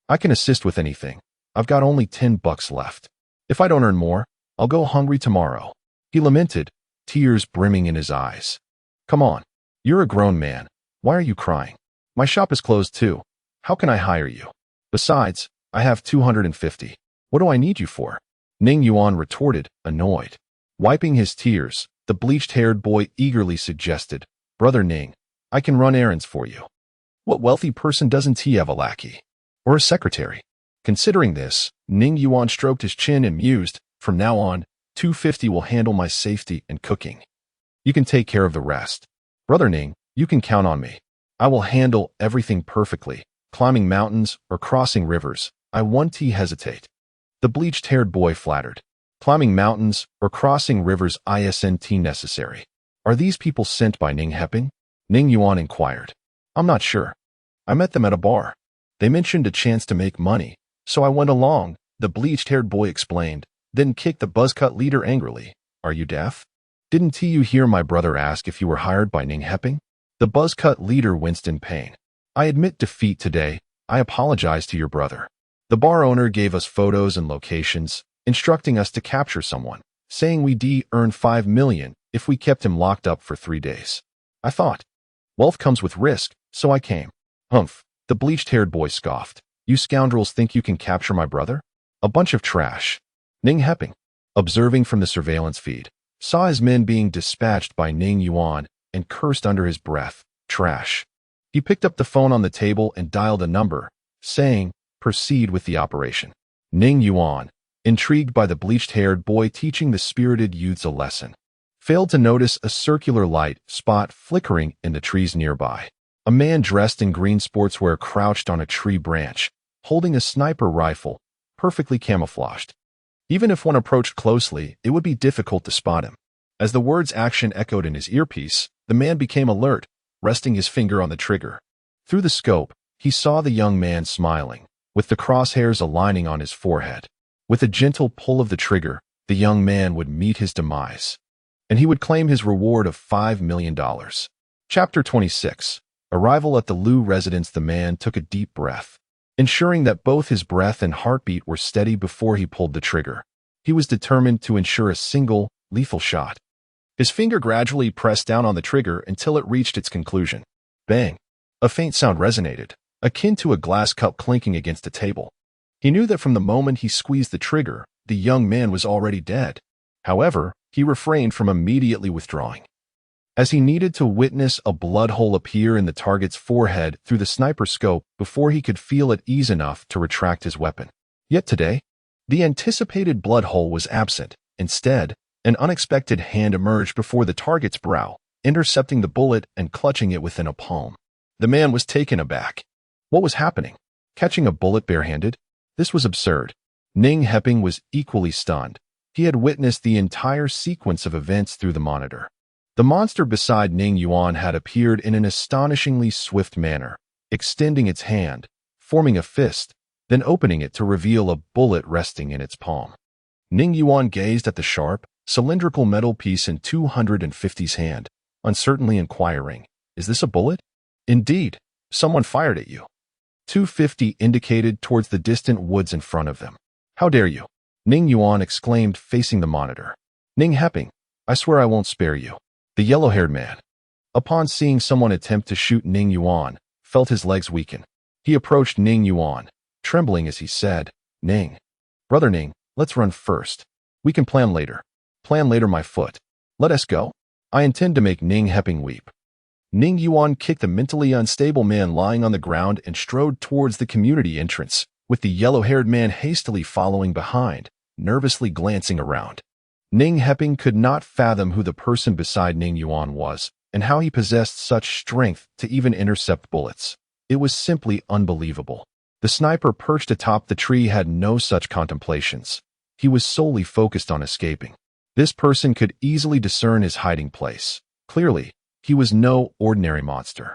I can assist with anything. I've got only $10 left. If I don't earn more, I'll go hungry tomorrow," he lamented, tears brimming in his eyes. "Come on. You're a grown man. Why are you crying? My shop is closed too. How can I hire you? Besides, I have 250. What do I need you for?" Ning Yuan retorted, annoyed. Wiping his tears, the bleached-haired boy eagerly suggested, "Brother Ning, I can run errands for you. What wealthy person doesn't he have a lackey? Or a secretary?" Considering this, Ning Yuan stroked his chin and mused, "From now on, 250 will handle my safety and cooking. You can take care of the rest. Brother Ning, you can count on me. I will handle everything perfectly. Climbing mountains or crossing rivers, I won't hesitate." The bleached-haired boy flattered. "Climbing mountains or crossing rivers isn't necessary. Are these people sent by Ning Heping?" Ning Yuan inquired. "I'm not sure. I met them at a bar. They mentioned a chance to make money, so I went along," the bleached-haired boy explained, then kicked the buzzcut leader angrily. "Are you deaf? Didn't you hear my brother ask if you were hired by Ning Heping?" The buzzcut leader winced in pain. "I admit defeat today. I apologize to your brother. The bar owner gave us photos and locations, instructing us to capture someone, saying we'd earn 5 million if we kept him locked up for 3 days. I thought, wealth comes with risk, so I came." "Humph," the bleached-haired boy scoffed. "You scoundrels think you can capture my brother? A bunch of trash." Ning Heping, observing from the surveillance feed, saw his men being dispatched by Ning Yuan and cursed under his breath, "Trash." He picked up the phone on the table and dialed a number, saying, "Proceed with the operation." Ning Yuan, intrigued by the bleached-haired boy teaching the spirited youths a lesson, failed to notice a circular light spot flickering in the trees nearby. A man dressed in green sportswear crouched on a tree branch, holding a sniper rifle, perfectly camouflaged. Even if one approached closely, it would be difficult to spot him. As the words "action" echoed in his earpiece, the man became alert, resting his finger on the trigger. Through the scope, he saw the young man smiling, with the crosshairs aligning on his forehead. With a gentle pull of the trigger, the young man would meet his demise. and he would claim his reward of $5 million. Chapter 26. Arrival at the Lu residence. The man took a deep breath, ensuring that both his breath and heartbeat were steady before he pulled the trigger. He was determined to ensure a single, lethal shot. His finger gradually pressed down on the trigger until it reached its conclusion. Bang! A faint sound resonated, akin to a glass cup clinking against a table. He knew that from the moment he squeezed the trigger, the young man was already dead. However, he refrained from immediately withdrawing, as he needed to witness a blood hole appear in the target's forehead through the sniper scope before he could feel at ease enough to retract his weapon. Yet today, the anticipated blood hole was absent. Instead, an unexpected hand emerged before the target's brow, intercepting the bullet and clutching it within a palm. The man was taken aback. What was happening? Catching a bullet barehanded? This was absurd. Ning Heping was equally stunned. He had witnessed the entire sequence of events through the monitor. The monster beside Ning Yuan had appeared in an astonishingly swift manner, extending its hand, forming a fist, then opening it to reveal a bullet resting in its palm. Ning Yuan gazed at the sharp, cylindrical metal piece in 250's hand, uncertainly inquiring, "Is this a bullet?" "Indeed, someone fired at you." 250 indicated towards the distant woods in front of them. "How dare you?" Ning Yuan exclaimed, facing the monitor. "Ning Heping, I swear I won't spare you." The yellow-haired man, upon seeing someone attempt to shoot Ning Yuan, felt his legs weaken. He approached Ning Yuan, trembling as he said, "Ning, brother Ning, let's run first. We can plan later. Plan later, my foot. Let us go. I intend to make Ning Heping weep." Ning Yuan kicked the mentally unstable man lying on the ground and strode towards the community entrance, with the yellow-haired man hastily following behind, nervously glancing around. Ning Heping could not fathom who the person beside Ning Yuan was, and how he possessed such strength to even intercept bullets. It was simply unbelievable. The sniper perched atop the tree had no such contemplations. He was solely focused on escaping. This person could easily discern his hiding place. Clearly, he was no ordinary monster.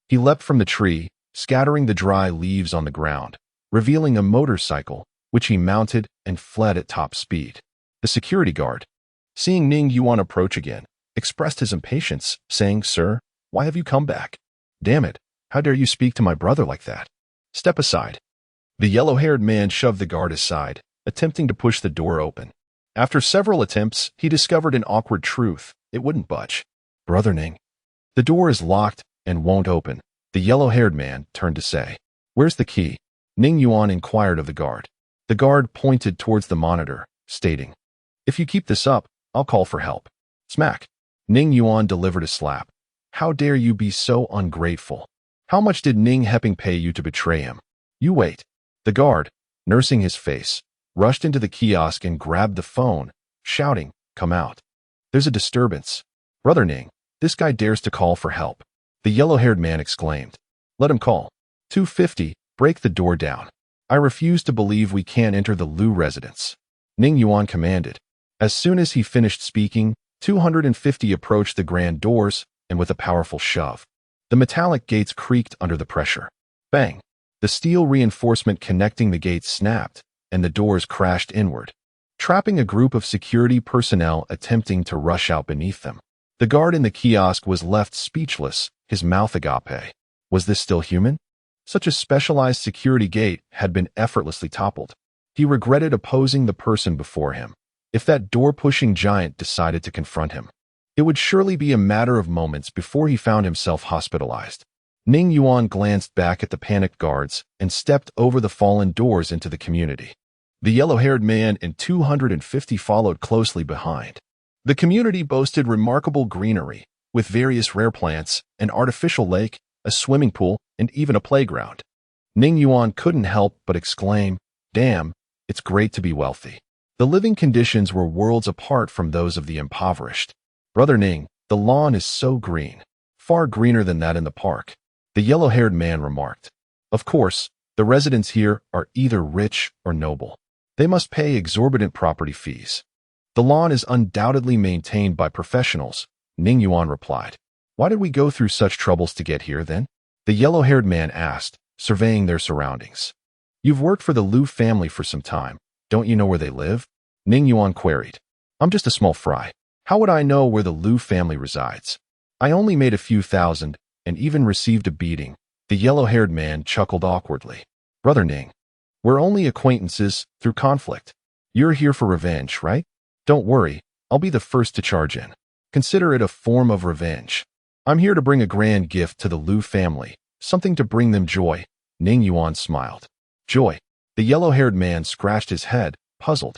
He leapt from the tree, scattering the dry leaves on the ground, revealing a motorcycle, which he mounted and fled at top speed. The security guard, seeing Ning Yuan approach again, expressed his impatience, saying, "Sir, why have you come back? Damn it, how dare you speak to my brother like that? Step aside." The yellow-haired man shoved the guard aside, attempting to push the door open. After several attempts, he discovered an awkward truth. It wouldn't budge. "Brother Ning, the door is locked and won't open," the yellow-haired man turned to say. "Where's the key?" Ning Yuan inquired of the guard. The guard pointed towards the monitor, stating, "If you keep this up, I'll call for help." Smack. Ning Yuan delivered a slap. "How dare you be so ungrateful? How much did Ning Heping pay you to betray him?" "You wait." The guard, nursing his face, rushed into the kiosk and grabbed the phone, shouting, "Come out. There's a disturbance. Brother Ning, this guy dares to call for help." The yellow-haired man exclaimed, "Let him call. 250, break the door down. I refuse to believe we can't enter the Lu residence." Ning Yuan commanded. As soon as he finished speaking, 250 approached the grand doors, and with a powerful shove, the metallic gates creaked under the pressure. Bang! The steel reinforcement connecting the gates snapped, and the doors crashed inward, trapping a group of security personnel attempting to rush out beneath them. The guard in the kiosk was left speechless, his mouth agape. Was this still human? Such a specialized security gate had been effortlessly toppled. He regretted opposing the person before him. If that door-pushing giant decided to confront him, it would surely be a matter of moments before he found himself hospitalized. Ning Yuan glanced back at the panicked guards and stepped over the fallen doors into the community. The yellow-haired man and 250 followed closely behind. The community boasted remarkable greenery, with various rare plants, an artificial lake, a swimming pool, and even a playground. Ning Yuan couldn't help but exclaim, "Damn, it's great to be wealthy." The living conditions were worlds apart from those of the impoverished. "Brother Ning, the lawn is so green, far greener than that in the park," the yellow-haired man remarked. "Of course, the residents here are either rich or noble. They must pay exorbitant property fees. The lawn is undoubtedly maintained by professionals," Ning Yuan replied. "Why did we go through such troubles to get here, then?" the yellow-haired man asked, surveying their surroundings. "You've worked for the Lu family for some time. Don't you know where they live?" Ning Yuan queried. "I'm just a small fry. How would I know where the Lu family resides? I only made a few thousand and even received a beating. The yellow-haired man chuckled awkwardly. Brother Ning, we're only acquaintances through conflict. You're here for revenge, right? Don't worry, I'll be the first to charge in. Consider it a form of revenge. I'm here to bring a grand gift to the Lu family, something to bring them joy. Ning Yuan smiled. Joy. The yellow-haired man scratched his head, puzzled.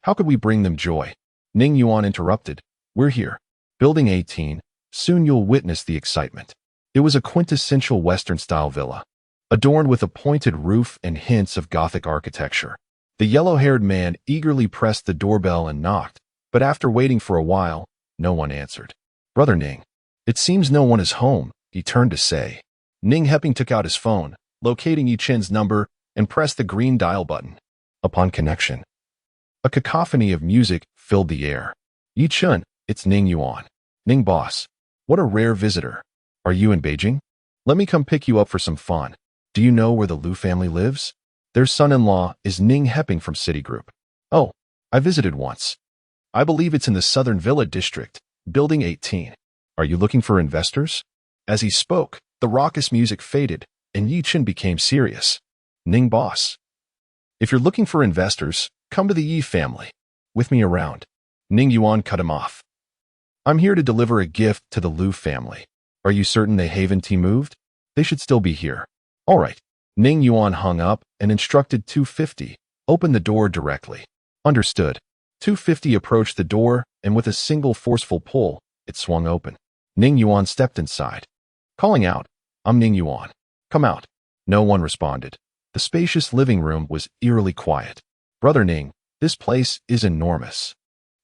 How could we bring them joy? Ning Yuan interrupted. We're here. Building 18. Soon you'll witness the excitement. It was a quintessential Western-style villa, adorned with a pointed roof and hints of Gothic architecture. The yellow-haired man eagerly pressed the doorbell and knocked, but after waiting for a while, no one answered. Brother Ning, it seems no one is home, he turned to say. Ning Heping took out his phone, locating Yi Chen's number, and pressed the green dial button. Upon connection, a cacophony of music filled the air. Yi Chen, it's Ning Yuan. Ning boss, what a rare visitor. Are you in Beijing? Let me come pick you up for some fun. Do you know where the Lu family lives? Their son-in-law is Ning Heping from Citigroup. Oh, I visited once. I believe it's in the Southern Villa District, Building 18. Are you looking for investors? As he spoke, the raucous music faded, and Yi Chen became serious. Ning boss, if you're looking for investors, come to the Yi family. With me around. Ning Yuan cut him off. I'm here to deliver a gift to the Lu family. Are you certain they haven't moved? They should still be here. All right. Ning Yuan hung up and instructed 250. Open the door directly. Understood. 250 approached the door, and with a single forceful pull, it swung open. Ning Yuan stepped inside, calling out, I'm Ning Yuan. Come out. No one responded. The spacious living room was eerily quiet. Brother Ning, this place is enormous.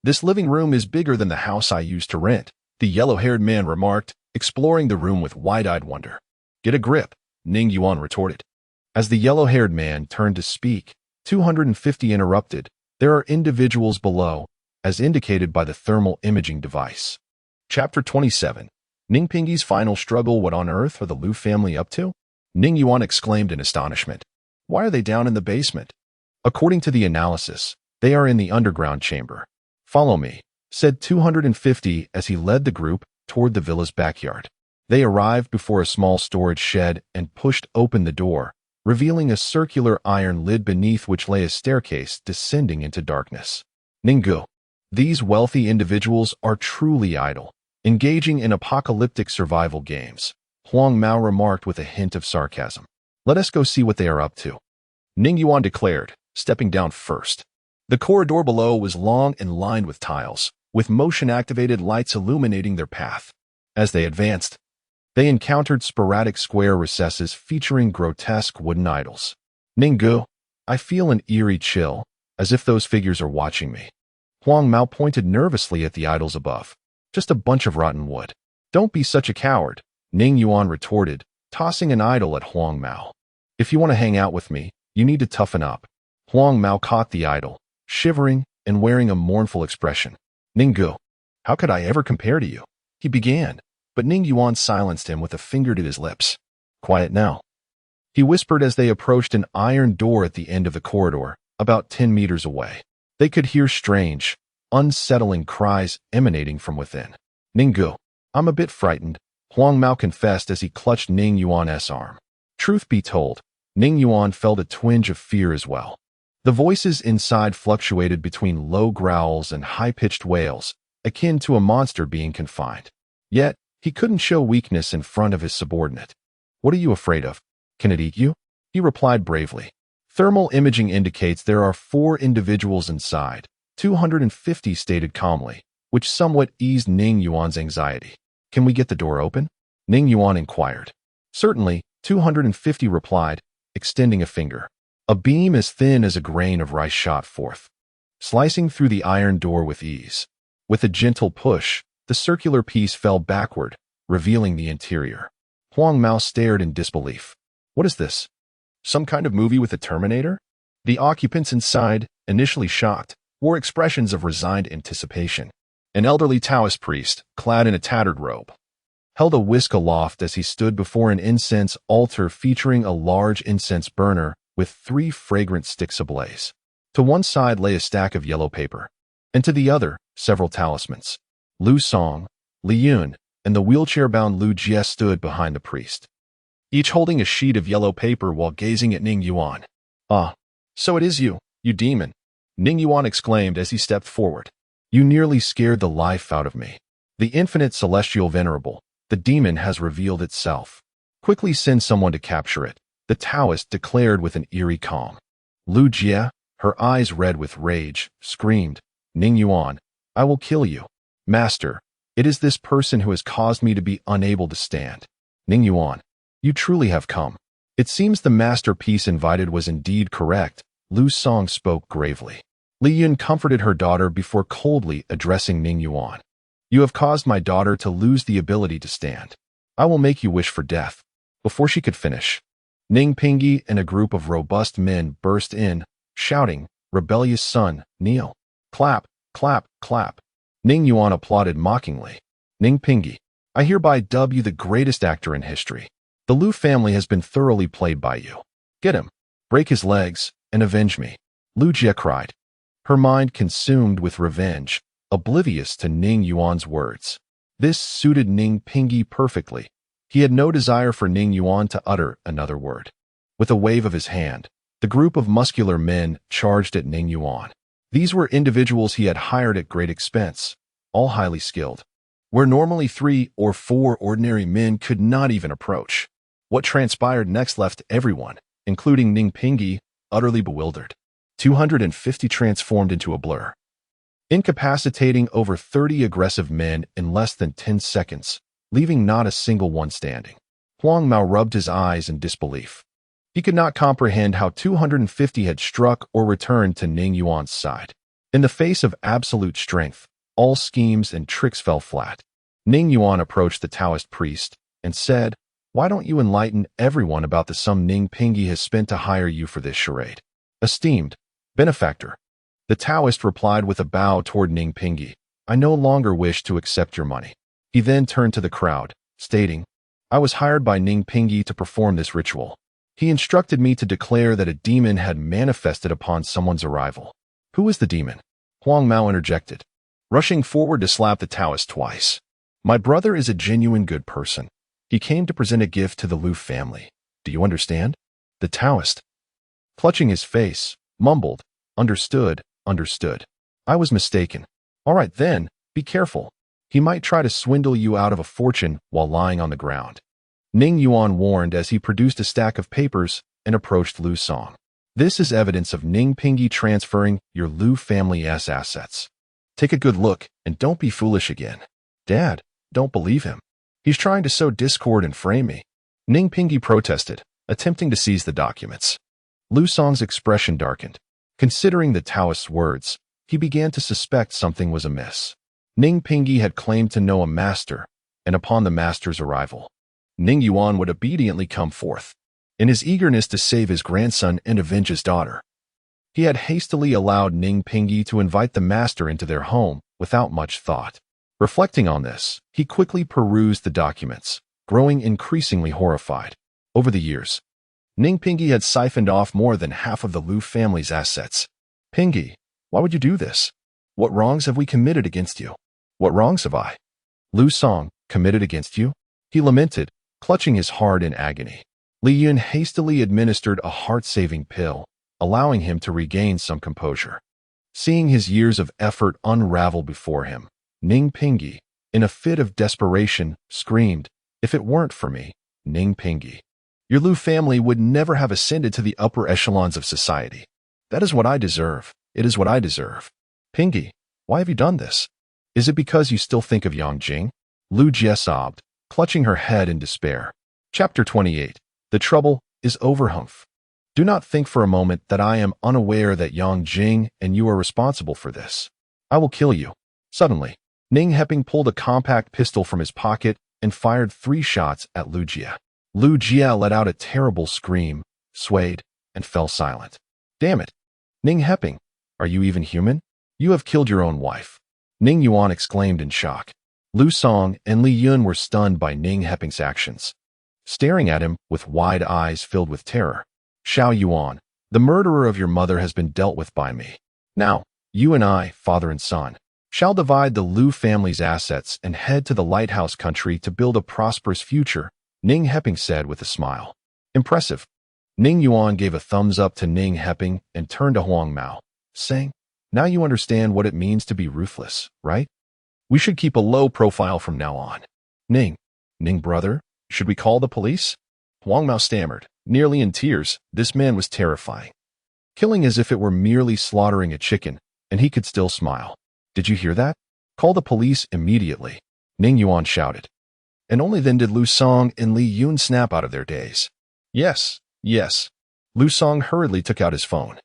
This living room is bigger than the house I used to rent, the yellow-haired man remarked, exploring the room with wide-eyed wonder. Get a grip, Ning Yuan retorted. As the yellow-haired man turned to speak, 250 interrupted. There are individuals below, as indicated by the thermal imaging device. Chapter 27. Ning Pingyi's final struggle. What on earth are the Lu family up to? Ning Yuan exclaimed in astonishment. Why are they down in the basement? According to the analysis, they are in the underground chamber. Follow me, said 250 as he led the group toward the villa's backyard. They arrived before a small storage shed and pushed open the door, revealing a circular iron lid beneath which lay a staircase descending into darkness. Ninggu. These wealthy individuals are truly idle, engaging in apocalyptic survival games, Huang Mao remarked with a hint of sarcasm. Let us go see what they are up to. Ning Yuan declared, stepping down first. The corridor below was long and lined with tiles, with motion-activated lights illuminating their path. As they advanced, they encountered sporadic square recesses featuring grotesque wooden idols. Ninggu, I feel an eerie chill, as if those figures are watching me. Huang Mao pointed nervously at the idols above. Just a bunch of rotten wood. Don't be such a coward, Ning Yuan retorted, tossing an idol at Huang Mao. If you want to hang out with me, you need to toughen up. Huang Mao caught the idol, shivering and wearing a mournful expression. Ninggu, how could I ever compare to you? He began, but Ning Yuan silenced him with a finger to his lips. Quiet now. He whispered as they approached an iron door at the end of the corridor, about 10 meters away. They could hear strange, unsettling cries emanating from within. Ninggu, I'm a bit frightened, Huang Mao confessed as he clutched Ning Yuan's arm. Truth be told, Ning Yuan felt a twinge of fear as well. The voices inside fluctuated between low growls and high-pitched wails, akin to a monster being confined. Yet, he couldn't show weakness in front of his subordinate. What are you afraid of? Can it eat you? He replied bravely. Thermal imaging indicates there are 4 individuals inside, 250 stated calmly, which somewhat eased Ning Yuan's anxiety. Can we get the door open? Ning Yuan inquired. Certainly, 250 replied, extending a finger. A beam as thin as a grain of rice shot forth, slicing through the iron door with ease. With a gentle push, the circular piece fell backward, revealing the interior. Huang Mao stared in disbelief. What is this? Some kind of movie with a Terminator? The occupants inside, initially shocked, wore expressions of resigned anticipation. An elderly Taoist priest, clad in a tattered robe, held a whisk aloft as he stood before an incense altar featuring a large incense burner with 3 fragrant sticks ablaze. To one side lay a stack of yellow paper, and to the other, several talismans. Lu Song, Li Yun, and the wheelchair-bound Lu Jie stood behind the priest, each holding a sheet of yellow paper while gazing at Ning Yuan. "Ah, so it is you, you demon," Ning Yuan exclaimed as he stepped forward. "You nearly scared the life out of me. The infinite celestial venerable, the demon has revealed itself. Quickly send someone to capture it," the Taoist declared with an eerie calm. Lu Jie, her eyes red with rage, screamed, "Ning Yuan, I will kill you. Master, it is this person who has caused me to be unable to stand. Ning Yuan, you truly have come." It seems the masterpiece invited was indeed correct, Lu Song spoke gravely. Li Yun comforted her daughter before coldly addressing Ning Yuan. "You have caused my daughter to lose the ability to stand. I will make you wish for death." Before she could finish, Ning Pingi and a group of robust men burst in, shouting, "Rebellious son, kneel. Clap, clap, clap." Ning Yuan applauded mockingly. "Ning Pingi, I hereby dub you the greatest actor in history. The Lu family has been thoroughly played by you. Get him, break his legs, and avenge me." Lu Jie cried, her mind consumed with revenge, oblivious to Ning Yuan's words. This suited Ning Pingi perfectly. He had no desire for Ning Yuan to utter another word. With a wave of his hand, the group of muscular men charged at Ning Yuan. These were individuals he had hired at great expense, all highly skilled, where normally 3 or 4 ordinary men could not even approach. What transpired next left everyone, including Ning Pingi, utterly bewildered. 250 transformed into a blur, incapacitating over 30 aggressive men in less than 10 seconds, leaving not a single one standing. Huang Mao rubbed his eyes in disbelief. He could not comprehend how 250 had struck or returned to Ning Yuan's side. In the face of absolute strength, all schemes and tricks fell flat. Ning Yuan approached the Taoist priest and said, "Why don't you enlighten everyone about the sum Ning Pingi has spent to hire you for this charade?" "Esteemed benefactor," the Taoist replied with a bow toward Ning Pingi, "I no longer wish to accept your money." He then turned to the crowd, stating, "I was hired by Ning Pingi to perform this ritual. He instructed me to declare that a demon had manifested upon someone's arrival." "Who is the demon?" Huang Mao interjected, rushing forward to slap the Taoist twice. "My brother is a genuine good person. He came to present a gift to the Lu family. Do you understand?" The Taoist, clutching his face, mumbled, "Understood, understood. I was mistaken. All right then, be careful. He might try to swindle you out of a fortune while lying on the ground." Ning Yuan warned as he produced a stack of papers and approached Lu Song. "This is evidence of Ning Pingi transferring your Lu family's assets. Take a good look and don't be foolish again." "Dad, don't believe him. He's trying to sow discord and frame me." Ning Pingi protested, attempting to seize the documents. Lu Song's expression darkened. Considering the Taoist's words, he began to suspect something was amiss. Ning Pingi had claimed to know a master, and upon the master's arrival, Ning Yuan would obediently come forth. In his eagerness to save his grandson and avenge his daughter, he had hastily allowed Ning Pingi to invite the master into their home without much thought. Reflecting on this, he quickly perused the documents, growing increasingly horrified. Over the years, Ning Pingi had siphoned off more than half of the Lu family's assets. "Pingi, why would you do this? What wrongs have we committed against you?" "What wrongs have I?" "Lu Song, committed against you?" he lamented, clutching his heart in agony. Li Yun hastily administered a heart-saving pill, allowing him to regain some composure. Seeing his years of effort unravel before him, Ning Pingi, in a fit of desperation, screamed, "If it weren't for me, Ning Pingi, your Lu family would never have ascended to the upper echelons of society. That is what I deserve. It is what I deserve." "Pingi, why have you done this? Is it because you still think of Yang Jing?" Lu Jie sobbed, clutching her head in despair. Chapter 28. The trouble is over. Humph. Do not think for a moment that I am unaware that Yang Jing and you are responsible for this. I will kill you. Suddenly, Ning Heping pulled a compact pistol from his pocket and fired 3 shots at Lu Jie. Lu Jie let out a terrible scream, swayed, and fell silent. "Damn it! Ning Heping, are you even human? You have killed your own wife." Ning Yuan exclaimed in shock. Lu Song and Li Yun were stunned by Ning Heping's actions, staring at him with wide eyes filled with terror. "Xiao Yuan, the murderer of your mother has been dealt with by me. Now, you and I, father and son, shall divide the Lu family's assets and head to the lighthouse country to build a prosperous future, Ning Heping said with a smile. Impressive. Ning Yuan gave a thumbs up to Ning Heping and turned to Huang Mao, saying, now you understand what it means to be ruthless, right? We should keep a low profile from now on. Ning brother, should we call the police? Huang Mao stammered, nearly in tears. This man was terrifying. Killing as if it were merely slaughtering a chicken, and he could still smile. Did you hear that? Call the police immediately, Ning Yuan shouted. And only then did Lu Song and Li Yun snap out of their daze. Yes. Lu Song hurriedly took out his phone.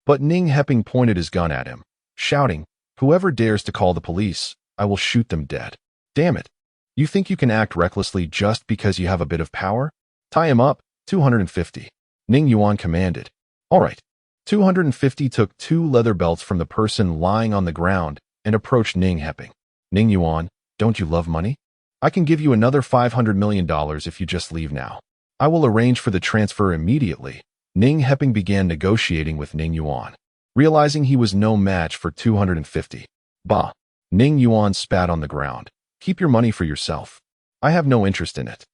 But Ning Heping pointed his gun at him, shouting, whoever dares to call the police, I will shoot them dead. Damn it. You think you can act recklessly just because you have a bit of power? Tie him up, 250. Ning Yuan commanded. All right. 250 took 2 leather belts from the person lying on the ground and approached Ning Heping. Ning Yuan, don't you love money? I can give you another $500 million if you just leave now. I will arrange for the transfer immediately. Ning Heping began negotiating with Ning Yuan, realizing he was no match for 250. Bah! Ning Yuan spat on the ground. Keep your money for yourself. I have no interest in it.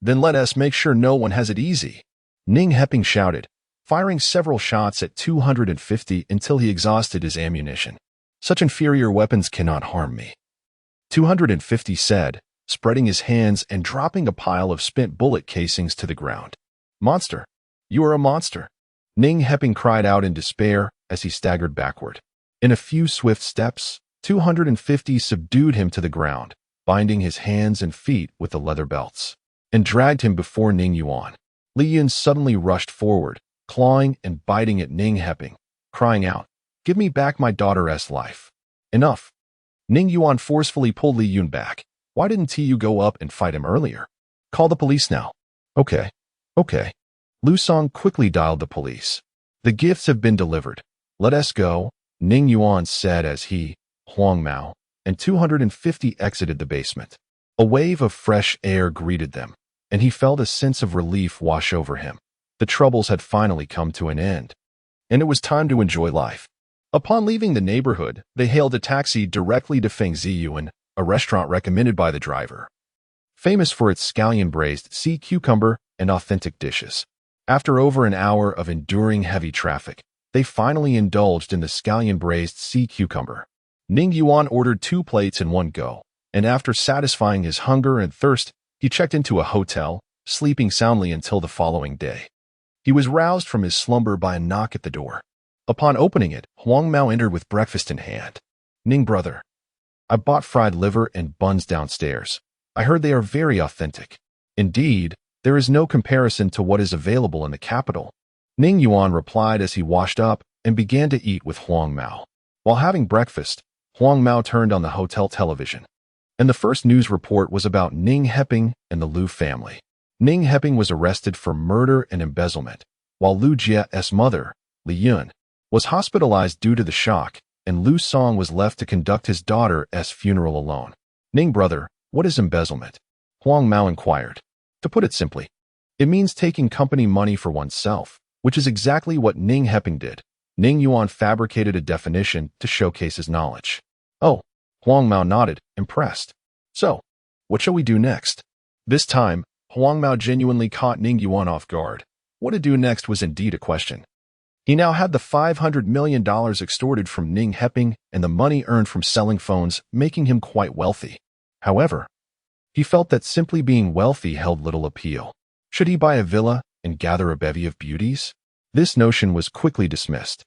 Then let us make sure no one has it easy. Ning Heping shouted, firing several shots at 250 until he exhausted his ammunition. Such inferior weapons cannot harm me. 250 said, spreading his hands and dropping a pile of spent bullet casings to the ground. Monster! You are a monster! Ning Heping cried out in despair as he staggered backward. In a few swift steps, 250 subdued him to the ground, binding his hands and feet with the leather belts, and dragged him before Ning Yuan. Li Yun suddenly rushed forward, clawing and biting at Ning Heping, crying out, give me back my daughter's life. Enough! Ning Yuan forcefully pulled Li Yun back. Why didn't you go up and fight him earlier? Call the police now. Okay. Lu Song quickly dialed the police. The gifts have been delivered. Let us go, Ning Yuan said as he, Huang Mao, and 250 exited the basement. A wave of fresh air greeted them, and he felt a sense of relief wash over him. The troubles had finally come to an end, and it was time to enjoy life. Upon leaving the neighborhood, they hailed a taxi directly to Feng Ziyuan, a restaurant recommended by the driver, famous for its scallion-braised sea cucumber and authentic dishes. After over an hour of enduring heavy traffic, they finally indulged in the scallion-braised sea cucumber. Ning Yuan ordered 2 plates in one go, and after satisfying his hunger and thirst, he checked into a hotel, sleeping soundly until the following day. He was roused from his slumber by a knock at the door. Upon opening it, Huang Mao entered with breakfast in hand. Ning brother, I bought fried liver and buns downstairs. I heard they are very authentic. Indeed, there is no comparison to what is available in the capital. Ning Yuan replied as he washed up and began to eat with Huang Mao. While having breakfast, Huang Mao turned on the hotel television, and the first news report was about Ning Heping and the Lu family. Ning Heping was arrested for murder and embezzlement, while Lu Jia's mother, Li Yun, was hospitalized due to the shock, and Lu Song was left to conduct his daughter's funeral alone. Ning brother, what is embezzlement? Huang Mao inquired. To put it simply, it means taking company money for oneself, which is exactly what Ning Heping did. Ning Yuan fabricated a definition to showcase his knowledge. Oh, Huang Mao nodded, impressed. So, what shall we do next? This time, Huang Mao genuinely caught Ning Yuan off guard. What to do next was indeed a question. He now had the $500 million extorted from Ning Heping and the money earned from selling phones, making him quite wealthy. However, he felt that simply being wealthy held little appeal. Should he buy a villa and gather a bevy of beauties? This notion was quickly dismissed.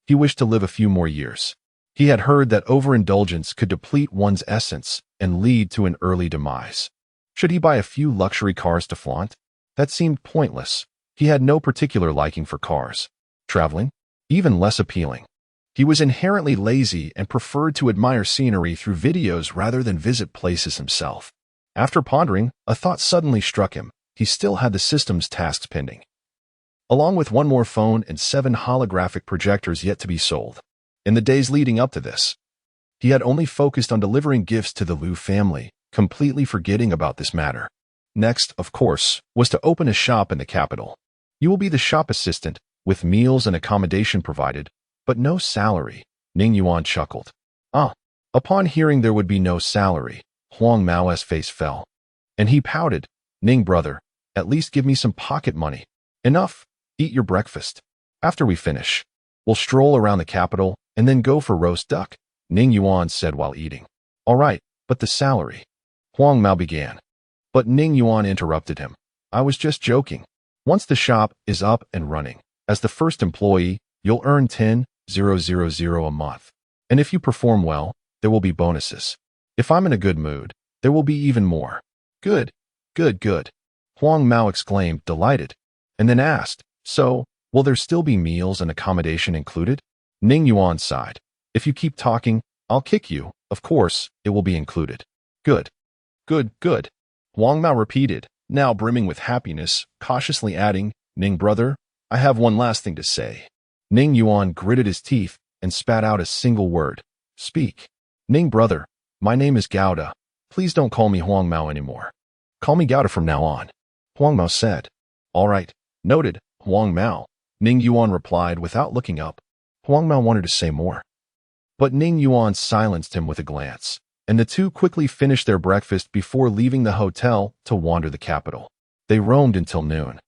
He wished to live a few more years. He had heard that overindulgence could deplete one's essence and lead to an early demise. Should he buy a few luxury cars to flaunt? That seemed pointless. He had no particular liking for cars. Traveling? Even less appealing. He was inherently lazy and preferred to admire scenery through videos rather than visit places himself. After pondering, a thought suddenly struck him. He still had the system's tasks pending, along with 1 more phone and 7 holographic projectors yet to be sold. In the days leading up to this, he had only focused on delivering gifts to the Lu family, completely forgetting about this matter. Next, of course, was to open a shop in the capital. You will be the shop assistant, with meals and accommodation provided, but no salary, Ning Yuan chuckled. Ah, Upon hearing there would be no salary, Huang Mao's face fell. And he pouted, "Ning brother, at least give me some pocket money. Enough, eat your breakfast. After we finish, we'll stroll around the capital and then go for roast duck," Ning Yuan said while eating. "All right, but the salary," Huang Mao began. But Ning Yuan interrupted him. "I was just joking. Once the shop is up and running, as the first employee, you'll earn 10,000 a month. And if you perform well, there will be bonuses. If I'm in a good mood, there will be even more." "Good, good, good," Huang Mao exclaimed, delighted, and then asked, "So, will there still be meals and accommodation included?" Ning Yuan sighed. "If you keep talking, I'll kick you. Of course, it will be included." "Good, good, good," Huang Mao repeated, now brimming with happiness, cautiously adding, "Ning brother, I have one last thing to say." Ning Yuan gritted his teeth and spat out a single word. "Speak." "Ning brother, my name is Gouda. Please don't call me Huang Mao anymore. Call me Gouda from now on," Huang Mao said. "All right, noted, Huang Mao," Ning Yuan replied without looking up. Huang Mao wanted to say more, but Ning Yuan silenced him with a glance, and the two quickly finished their breakfast before leaving the hotel to wander the capital. They roamed until noon,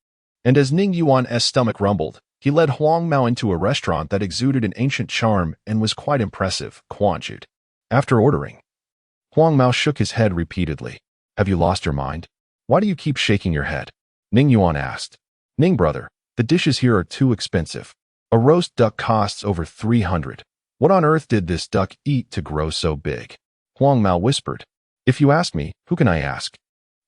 and as Ning Yuan's stomach rumbled, he led Huang Mao into a restaurant that exuded an ancient charm and was quite impressive, Quanjut. After ordering, Huang Mao shook his head repeatedly. "Have you lost your mind? Why do you keep shaking your head?" Ning Yuan asked. "Ning brother, the dishes here are too expensive. A roast duck costs over 300. What on earth did this duck eat to grow so big?" Huang Mao whispered. "If you ask me, who can I ask?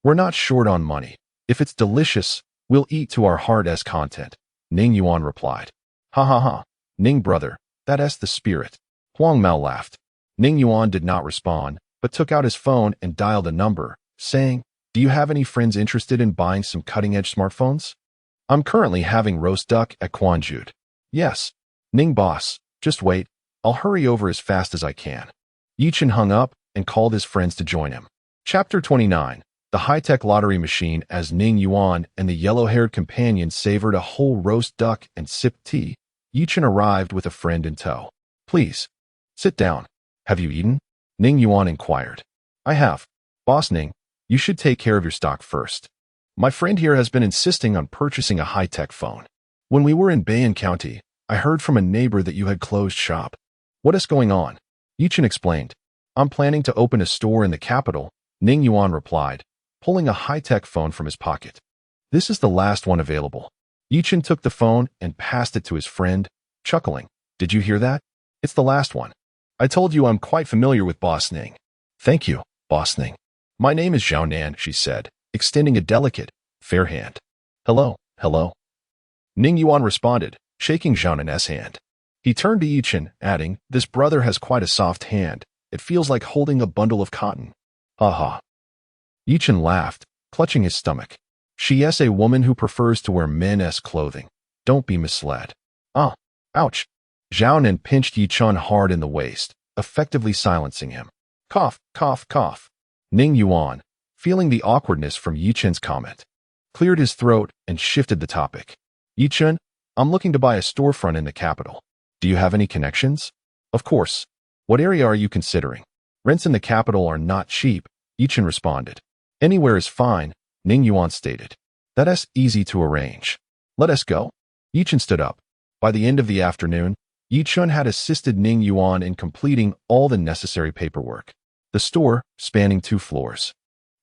We're not short on money. If it's delicious, we'll eat to our heart's content," Ning Yuan replied. "Ha ha ha, Ning brother, that's the spirit." Huang Mao laughed. Ning Yuan did not respond, but took out his phone and dialed a number, saying, "Do you have any friends interested in buying some cutting-edge smartphones? I'm currently having roast duck at Quanjut." "Yes, Ning boss, just wait. I'll hurry over as fast as I can." Yichen hung up and called his friends to join him. Chapter 29. The high-tech lottery machine. As Ning Yuan and the yellow-haired companion savored a whole roast duck and sipped tea, Yichen arrived with a friend in tow. "Please, sit down. Have you eaten?" Ning Yuan inquired. "I have. Boss Ning, you should take care of your stock first. My friend here has been insisting on purchasing a high-tech phone. When we were in Bayan County, I heard from a neighbor that you had closed shop. What is going on?" Yichen explained. "I'm planning to open a store in the capital," Ning Yuan replied, pulling a high-tech phone from his pocket. "This is the last one available." Yichen took the phone and passed it to his friend, chuckling. "Did you hear that? It's the last one. I told you I'm quite familiar with Boss Ning." "Thank you, Boss Ning. My name is Zhao Nan," she said, extending a delicate, fair hand. "Hello, hello." Ning Yuan responded, shaking Zhao Nan's hand. He turned to Yichen, adding, "This brother has quite a soft hand. It feels like holding a bundle of cotton." "Ha ha." Yichen laughed, clutching his stomach. "She is a woman who prefers to wear men's clothing. Don't be misled." "Ah, ouch." Zhao Nan pinched Yichen hard in the waist, effectively silencing him. "Cough, cough, cough." Ning Yuan, feeling the awkwardness from Yichen's comment, cleared his throat and shifted the topic. "Yichen, I'm looking to buy a storefront in the capital. Do you have any connections?" "Of course. What area are you considering?" "Rents in the capital are not cheap," Yichen responded. "Anywhere is fine," Ning Yuan stated. "That's easy to arrange. Let us go." Yichen stood up. By the end of the afternoon, Yichen had assisted Ning Yuan in completing all the necessary paperwork. The store, spanning 2 floors,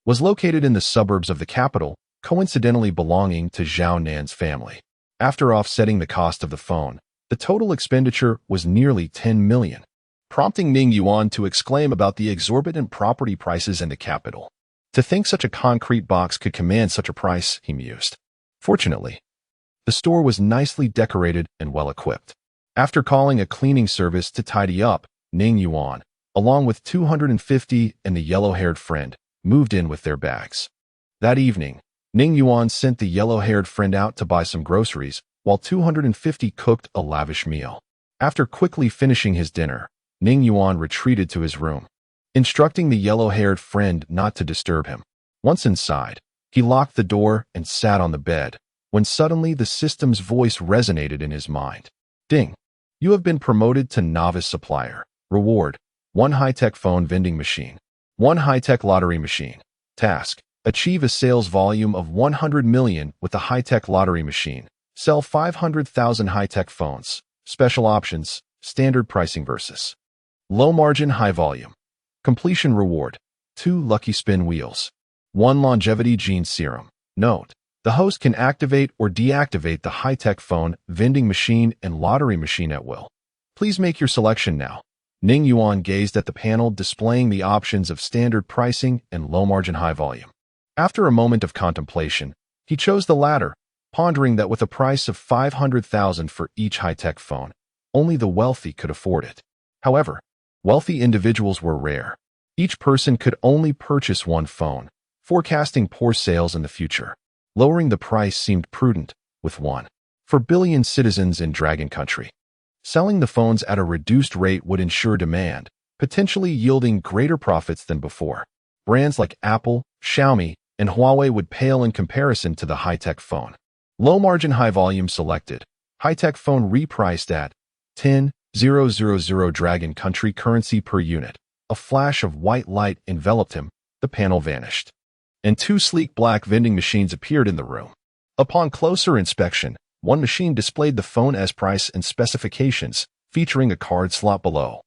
was located in the suburbs of the capital, coincidentally belonging to Zhao Nan's family. After offsetting the cost of the phone, the total expenditure was nearly 10 million, prompting Ning Yuan to exclaim about the exorbitant property prices in the capital. To think such a concrete box could command such a price, he mused. Fortunately, the store was nicely decorated and well-equipped. After calling a cleaning service to tidy up, Ning Yuan, along with 250 and the yellow-haired friend, moved in with their bags. That evening, Ning Yuan sent the yellow-haired friend out to buy some groceries, while 250 cooked a lavish meal. After quickly finishing his dinner, Ning Yuan retreated to his room, instructing the yellow-haired friend not to disturb him. Once inside, he locked the door and sat on the bed, when suddenly the system's voice resonated in his mind. "Ding! You have been promoted to novice supplier. Reward, 1 high-tech phone vending machine. 1 high-tech lottery machine. Task: achieve a sales volume of 100 million with a high-tech lottery machine. Sell 500,000 high-tech phones. Special options: standard pricing versus low margin, high volume. Completion reward: 2 lucky spin wheels. 1 longevity gene serum. Note: the host can activate or deactivate the high-tech phone, vending machine, and lottery machine at will. Please make your selection now. Ning Yuan gazed at the panel displaying the options of standard pricing and low-margin, high volume. After a moment of contemplation, he chose the latter, pondering that with a price of 500,000 for each high-tech phone, only the wealthy could afford it. However, wealthy individuals were rare. Each person could only purchase 1 phone, forecasting poor sales in the future. Lowering the price seemed prudent, with 1 for billion citizens in Dragon Country. Selling the phones at a reduced rate would ensure demand, potentially yielding greater profits than before. Brands like Apple, Xiaomi, and Huawei would pale in comparison to the high-tech phone. Low-margin, high-volume selected. High-tech phone repriced at 10,000 Dragon Country currency per unit. A flash of white light enveloped him. The panel vanished, and 2 sleek black vending machines appeared in the room. Upon closer inspection, one machine displayed the phone as price and specifications, featuring a card slot below,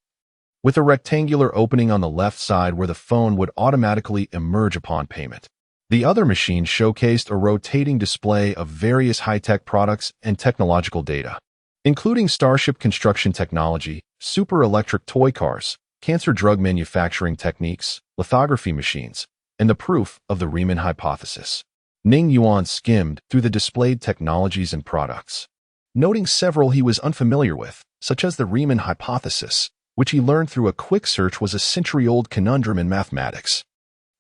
with a rectangular opening on the left side where the phone would automatically emerge upon payment. The other machine showcased a rotating display of various high-tech products and technological data, including starship construction technology, super electric toy cars, cancer drug manufacturing techniques, lithography machines, and the proof of the Reman Hypothesis. Ning Yuan skimmed through the displayed technologies and products, noting several he was unfamiliar with, such as the Reman Hypothesis, which he learned through a quick search was a century-old conundrum in mathematics.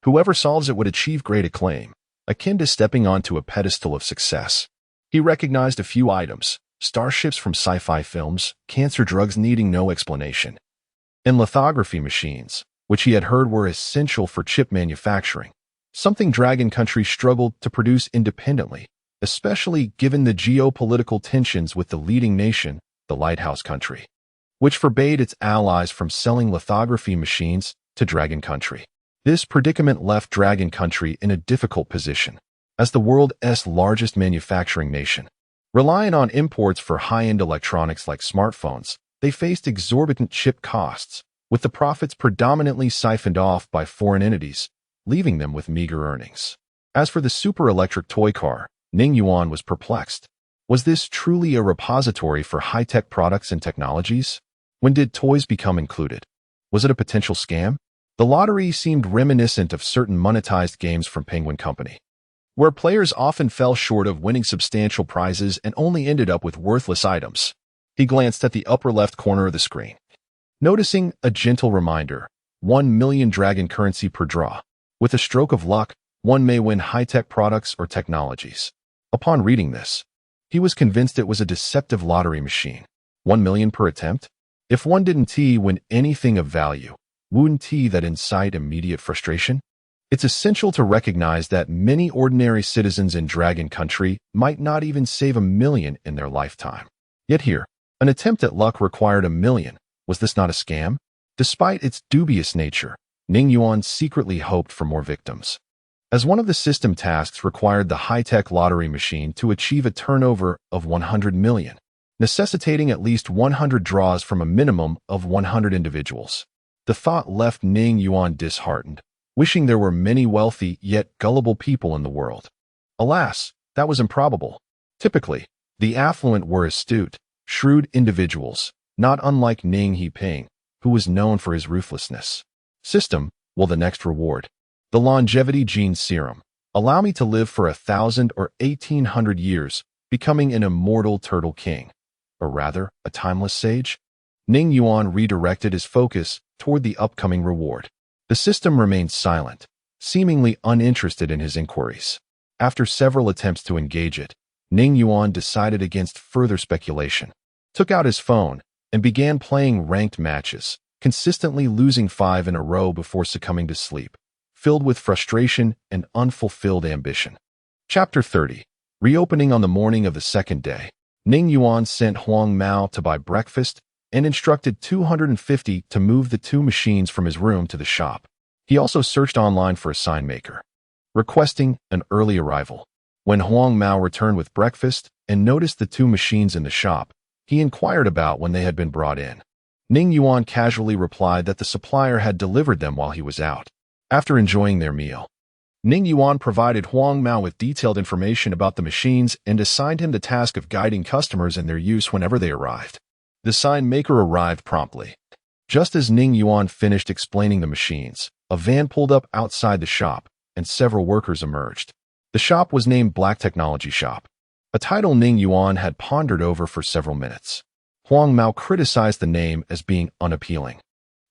Whoever solves it would achieve great acclaim, akin to stepping onto a pedestal of success. He recognized a few items: starships from sci-fi films, cancer drugs needing no explanation, and lithography machines, which he had heard were essential for chip manufacturing, something Dragon Country struggled to produce independently, especially given the geopolitical tensions with the leading nation, the Lighthouse Country, which forbade its allies from selling lithography machines to Dragon Country. This predicament left Dragon Country in a difficult position. As the world's largest manufacturing nation, relying on imports for high-end electronics like smartphones, they faced exorbitant chip costs, with the profits predominantly siphoned off by foreign entities, leaving them with meager earnings. As for the super electric toy car, Ning Yuan was perplexed. Was this truly a repository for high-tech products and technologies? When did toys become included? Was it a potential scam? The lottery seemed reminiscent of certain monetized games from Penguin Company, where players often fell short of winning substantial prizes and only ended up with worthless items. He glanced at the upper left corner of the screen, noticing a gentle reminder: 1 million dragon currency per draw. With a stroke of luck, one may win high-tech products or technologies. Upon reading this, he was convinced it was a deceptive lottery machine. 1 million per attempt? If one didn't win anything of value, wouldn't that incite immediate frustration? It's essential to recognize that many ordinary citizens in Dragon Country might not even save 1 million in their lifetime. Yet here, an attempt at luck required 1 million. Was this not a scam? Despite its dubious nature, Ning Yuan secretly hoped for more victims, as one of the system tasks required the high-tech lottery machine to achieve a turnover of 100 million, necessitating at least 100 draws from a minimum of 100 individuals. The thought left Ning Yuan disheartened, wishing there were many wealthy yet gullible people in the world. Alas, that was improbable. Typically, the affluent were astute, shrewd individuals, not unlike Ning Hiping, who was known for his ruthlessness. System: well, the next reward. The longevity gene serum. Allow me to live for 1,000 or 1,800 years, becoming an immortal turtle king. Or rather, a timeless sage? Ning Yuan redirected his focus toward the upcoming reward. The system remained silent, seemingly uninterested in his inquiries. After several attempts to engage it, Ning Yuan decided against further speculation, took out his phone, and began playing ranked matches, consistently losing 5 in a row before succumbing to sleep, filled with frustration and unfulfilled ambition. Chapter 30. Reopening. On the morning of the second day, Ning Yuan sent Huang Mao to buy breakfast and instructed 250 to move the two machines from his room to the shop. He also searched online for a sign maker, requesting an early arrival. When Huang Mao returned with breakfast and noticed the two machines in the shop, he inquired about when they had been brought in. Ning Yuan casually replied that the supplier had delivered them while he was out. After enjoying their meal, Ning Yuan provided Huang Mao with detailed information about the machines and assigned him the task of guiding customers in their use whenever they arrived. The sign maker arrived promptly. Just as Ning Yuan finished explaining the machines, a van pulled up outside the shop, and several workers emerged. The shop was named Black Technology Shop, a title Ning Yuan had pondered over for several minutes. Huang Mao criticized the name as being unappealing,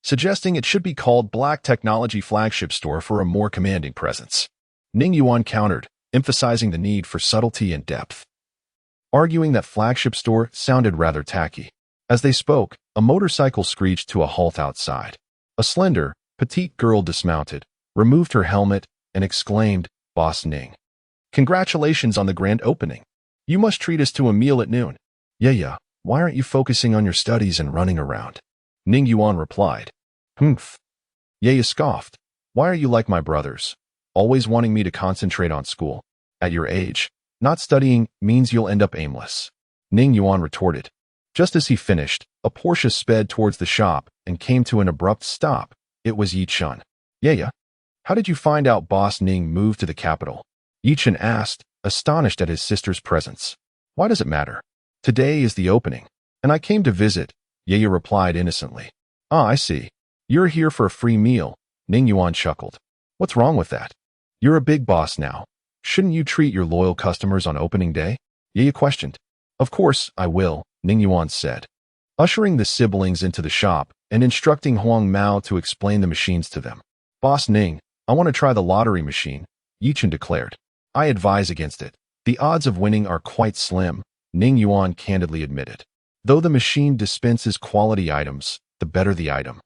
suggesting it should be called Black Technology Flagship Store for a more commanding presence. Ning Yuan countered, emphasizing the need for subtlety and depth, arguing that flagship store sounded rather tacky. As they spoke, a motorcycle screeched to a halt outside. A slender, petite girl dismounted, removed her helmet, and exclaimed, "Boss Ning, congratulations on the grand opening. You must treat us to a meal at noon." "Yeah, why aren't you focusing on your studies and running around?" Ning Yuan replied. "Humph." Yaya scoffed. "Why are you like my brothers, always wanting me to concentrate on school? At your age, not studying means you'll end up aimless." Ning Yuan retorted. Just as he finished, a Porsche sped towards the shop and came to an abrupt stop. It was Yi Chun. "Yaya, how did you find out Boss Ning moved to the capital?" Yi Chun asked, astonished at his sister's presence. "Why does it matter? Today is the opening, and I came to visit," Yaya replied innocently. "Ah, I see. You're here for a free meal," Ning Yuan chuckled. "What's wrong with that? You're a big boss now. Shouldn't you treat your loyal customers on opening day?" Yaya questioned. "Of course I will," Ning Yuan said, ushering the siblings into the shop and instructing Huang Mao to explain the machines to them. "Boss Ning, I want to try the lottery machine," Yi Chun declared. "I advise against it. The odds of winning are quite slim," Ning Yuan candidly admitted. "Though the machine dispenses quality items, the better the item,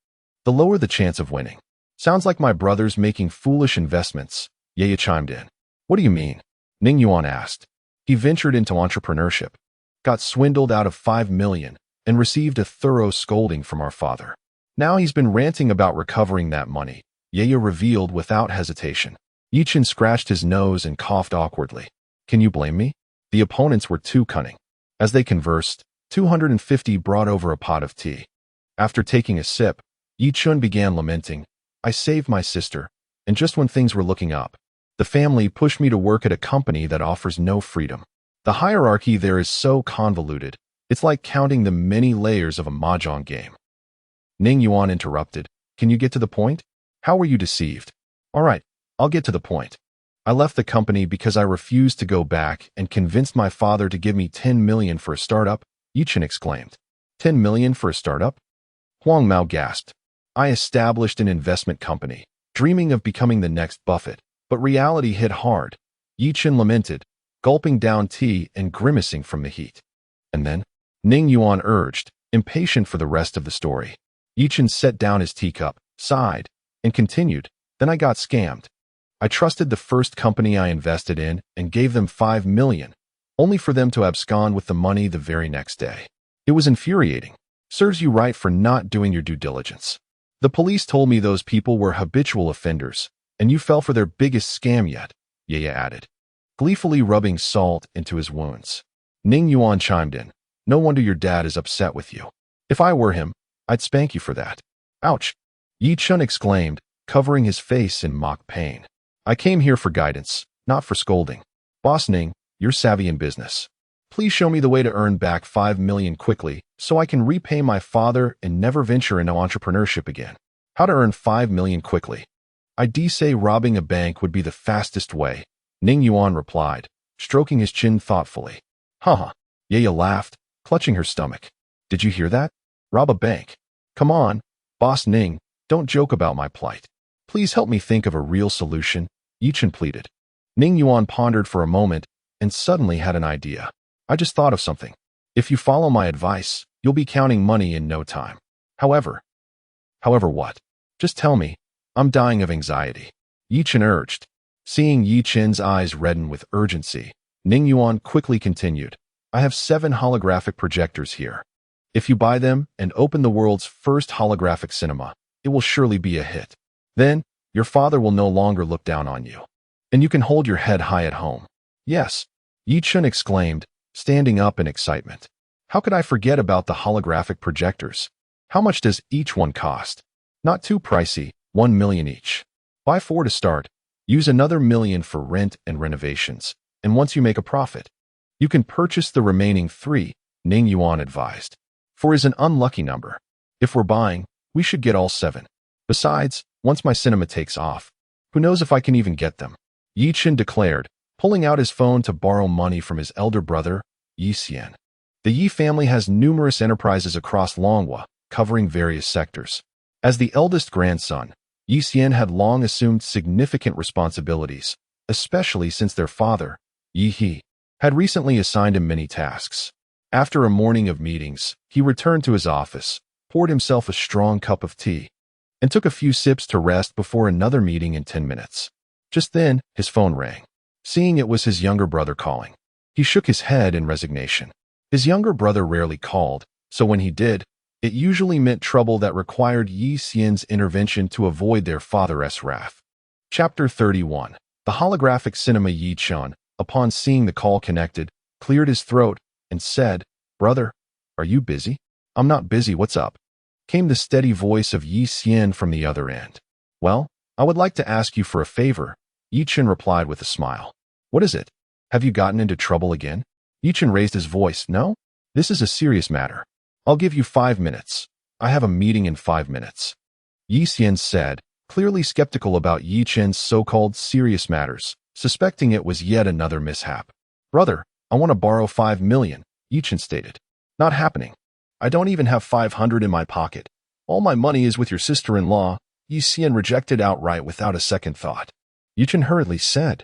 the lower the chance of winning." "Sounds like my brother's making foolish investments," Yaya chimed in. "What do you mean?" Ning Yuan asked. "He ventured into entrepreneurship, got swindled out of 5 million, and received a thorough scolding from our father. Now he's been ranting about recovering that money," Yaya revealed without hesitation. Yi Chun scratched his nose and coughed awkwardly. "Can you blame me?" The opponents were too cunning. As they conversed, 250 brought over a pot of tea. After taking a sip, Yi Chun began lamenting, "I saved my sister, and just when things were looking up, the family pushed me to work at a company that offers no freedom. The hierarchy there is so convoluted, it's like counting the many layers of a mahjong game." Ning Yuan interrupted. "Can you get to the point? How were you deceived?" "All right, I'll get to the point. I left the company because I refused to go back and convinced my father to give me 10 million for a startup," Yi Chun exclaimed. 10 million for a startup? Huang Mao gasped. "I established an investment company, dreaming of becoming the next Buffett, but reality hit hard," Yi Chun lamented, gulping down tea and grimacing from the heat. "And then?" Ning Yuan urged, impatient for the rest of the story. Yi Chun set down his teacup, sighed, and continued, "Then I got scammed. I trusted the first company I invested in and gave them 5 million, only for them to abscond with the money the very next day. It was infuriating. Serves you right for not doing your due diligence. The police told me those people were habitual offenders, and you fell for their biggest scam yet," Yaya added, gleefully rubbing salt into his wounds. Ning Yuan chimed in. "No wonder your dad is upset with you. If I were him, I'd spank you for that." "Ouch," Yi Chun exclaimed, covering his face in mock pain. "I came here for guidance, not for scolding. Boss Ning, you're savvy in business. Please show me the way to earn back 5 million quickly so I can repay my father and never venture into entrepreneurship again." "How to earn 5 million quickly? I'd say robbing a bank would be the fastest way," Ning Yuan replied, stroking his chin thoughtfully. "Haha," Yaya laughed, clutching her stomach. "Did you hear that? Rob a bank. Come on, Boss Ning, don't joke about my plight. Please help me think of a real solution," Yi Chun pleaded. Ning Yuan pondered for a moment and suddenly had an idea. "I just thought of something. If you follow my advice, you'll be counting money in no time. However what? Just tell me. I'm dying of anxiety," Yi Chun urged. Seeing Yi Chun's eyes redden with urgency, Ning Yuan quickly continued, "I have 7 holographic projectors here. If you buy them and open the world's first holographic cinema, it will surely be a hit. Then, your father will no longer look down on you. And you can hold your head high at home. Yes, Yi Chun exclaimed, standing up in excitement. How could I forget about the holographic projectors? How much does each one cost? Not too pricey, 1 million each. Buy 4 to start. Use another million for rent and renovations. And once you make a profit, you can purchase the remaining 3, Ning Yuan advised. 4 is an unlucky number. If we're buying, we should get all 7. Besides, once my cinema takes off, who knows if I can even get them? Yi Chun declared, pulling out his phone to borrow money from his elder brother, Yi Xian. The Yi family has numerous enterprises across Longhua, covering various sectors. As the eldest grandson, Yi Xian had long assumed significant responsibilities, especially since their father, Yi He, had recently assigned him many tasks. After a morning of meetings, he returned to his office, poured himself a strong cup of tea, and took a few sips to rest before another meeting in 10 minutes. Just then, his phone rang. Seeing it was his younger brother calling, he shook his head in resignation. His younger brother rarely called, so when he did, it usually meant trouble that required Yi Xian's intervention to avoid their father's wrath. Chapter 31. The holographic cinema. Yi Chun, upon seeing the call connected, cleared his throat and said, "Brother, are you busy?" "I'm not busy, what's up?" came the steady voice of Yi Xian from the other end. "Well, I would like to ask you for a favor," Yi Chun replied with a smile. "What is it? Have you gotten into trouble again?" Yi Chun raised his voice. "No, this is a serious matter. I'll give you 5 minutes. I have a meeting in 5 minutes." Yi Xian said, clearly skeptical about Yi Chun's so-called serious matters, suspecting it was yet another mishap. "Brother, I want to borrow 5 million, Yi Chun stated. "Not happening. I don't even have 500 in my pocket. All my money is with your sister-in-law," Yi Xian rejected outright without a second thought. Yi Chun hurriedly said,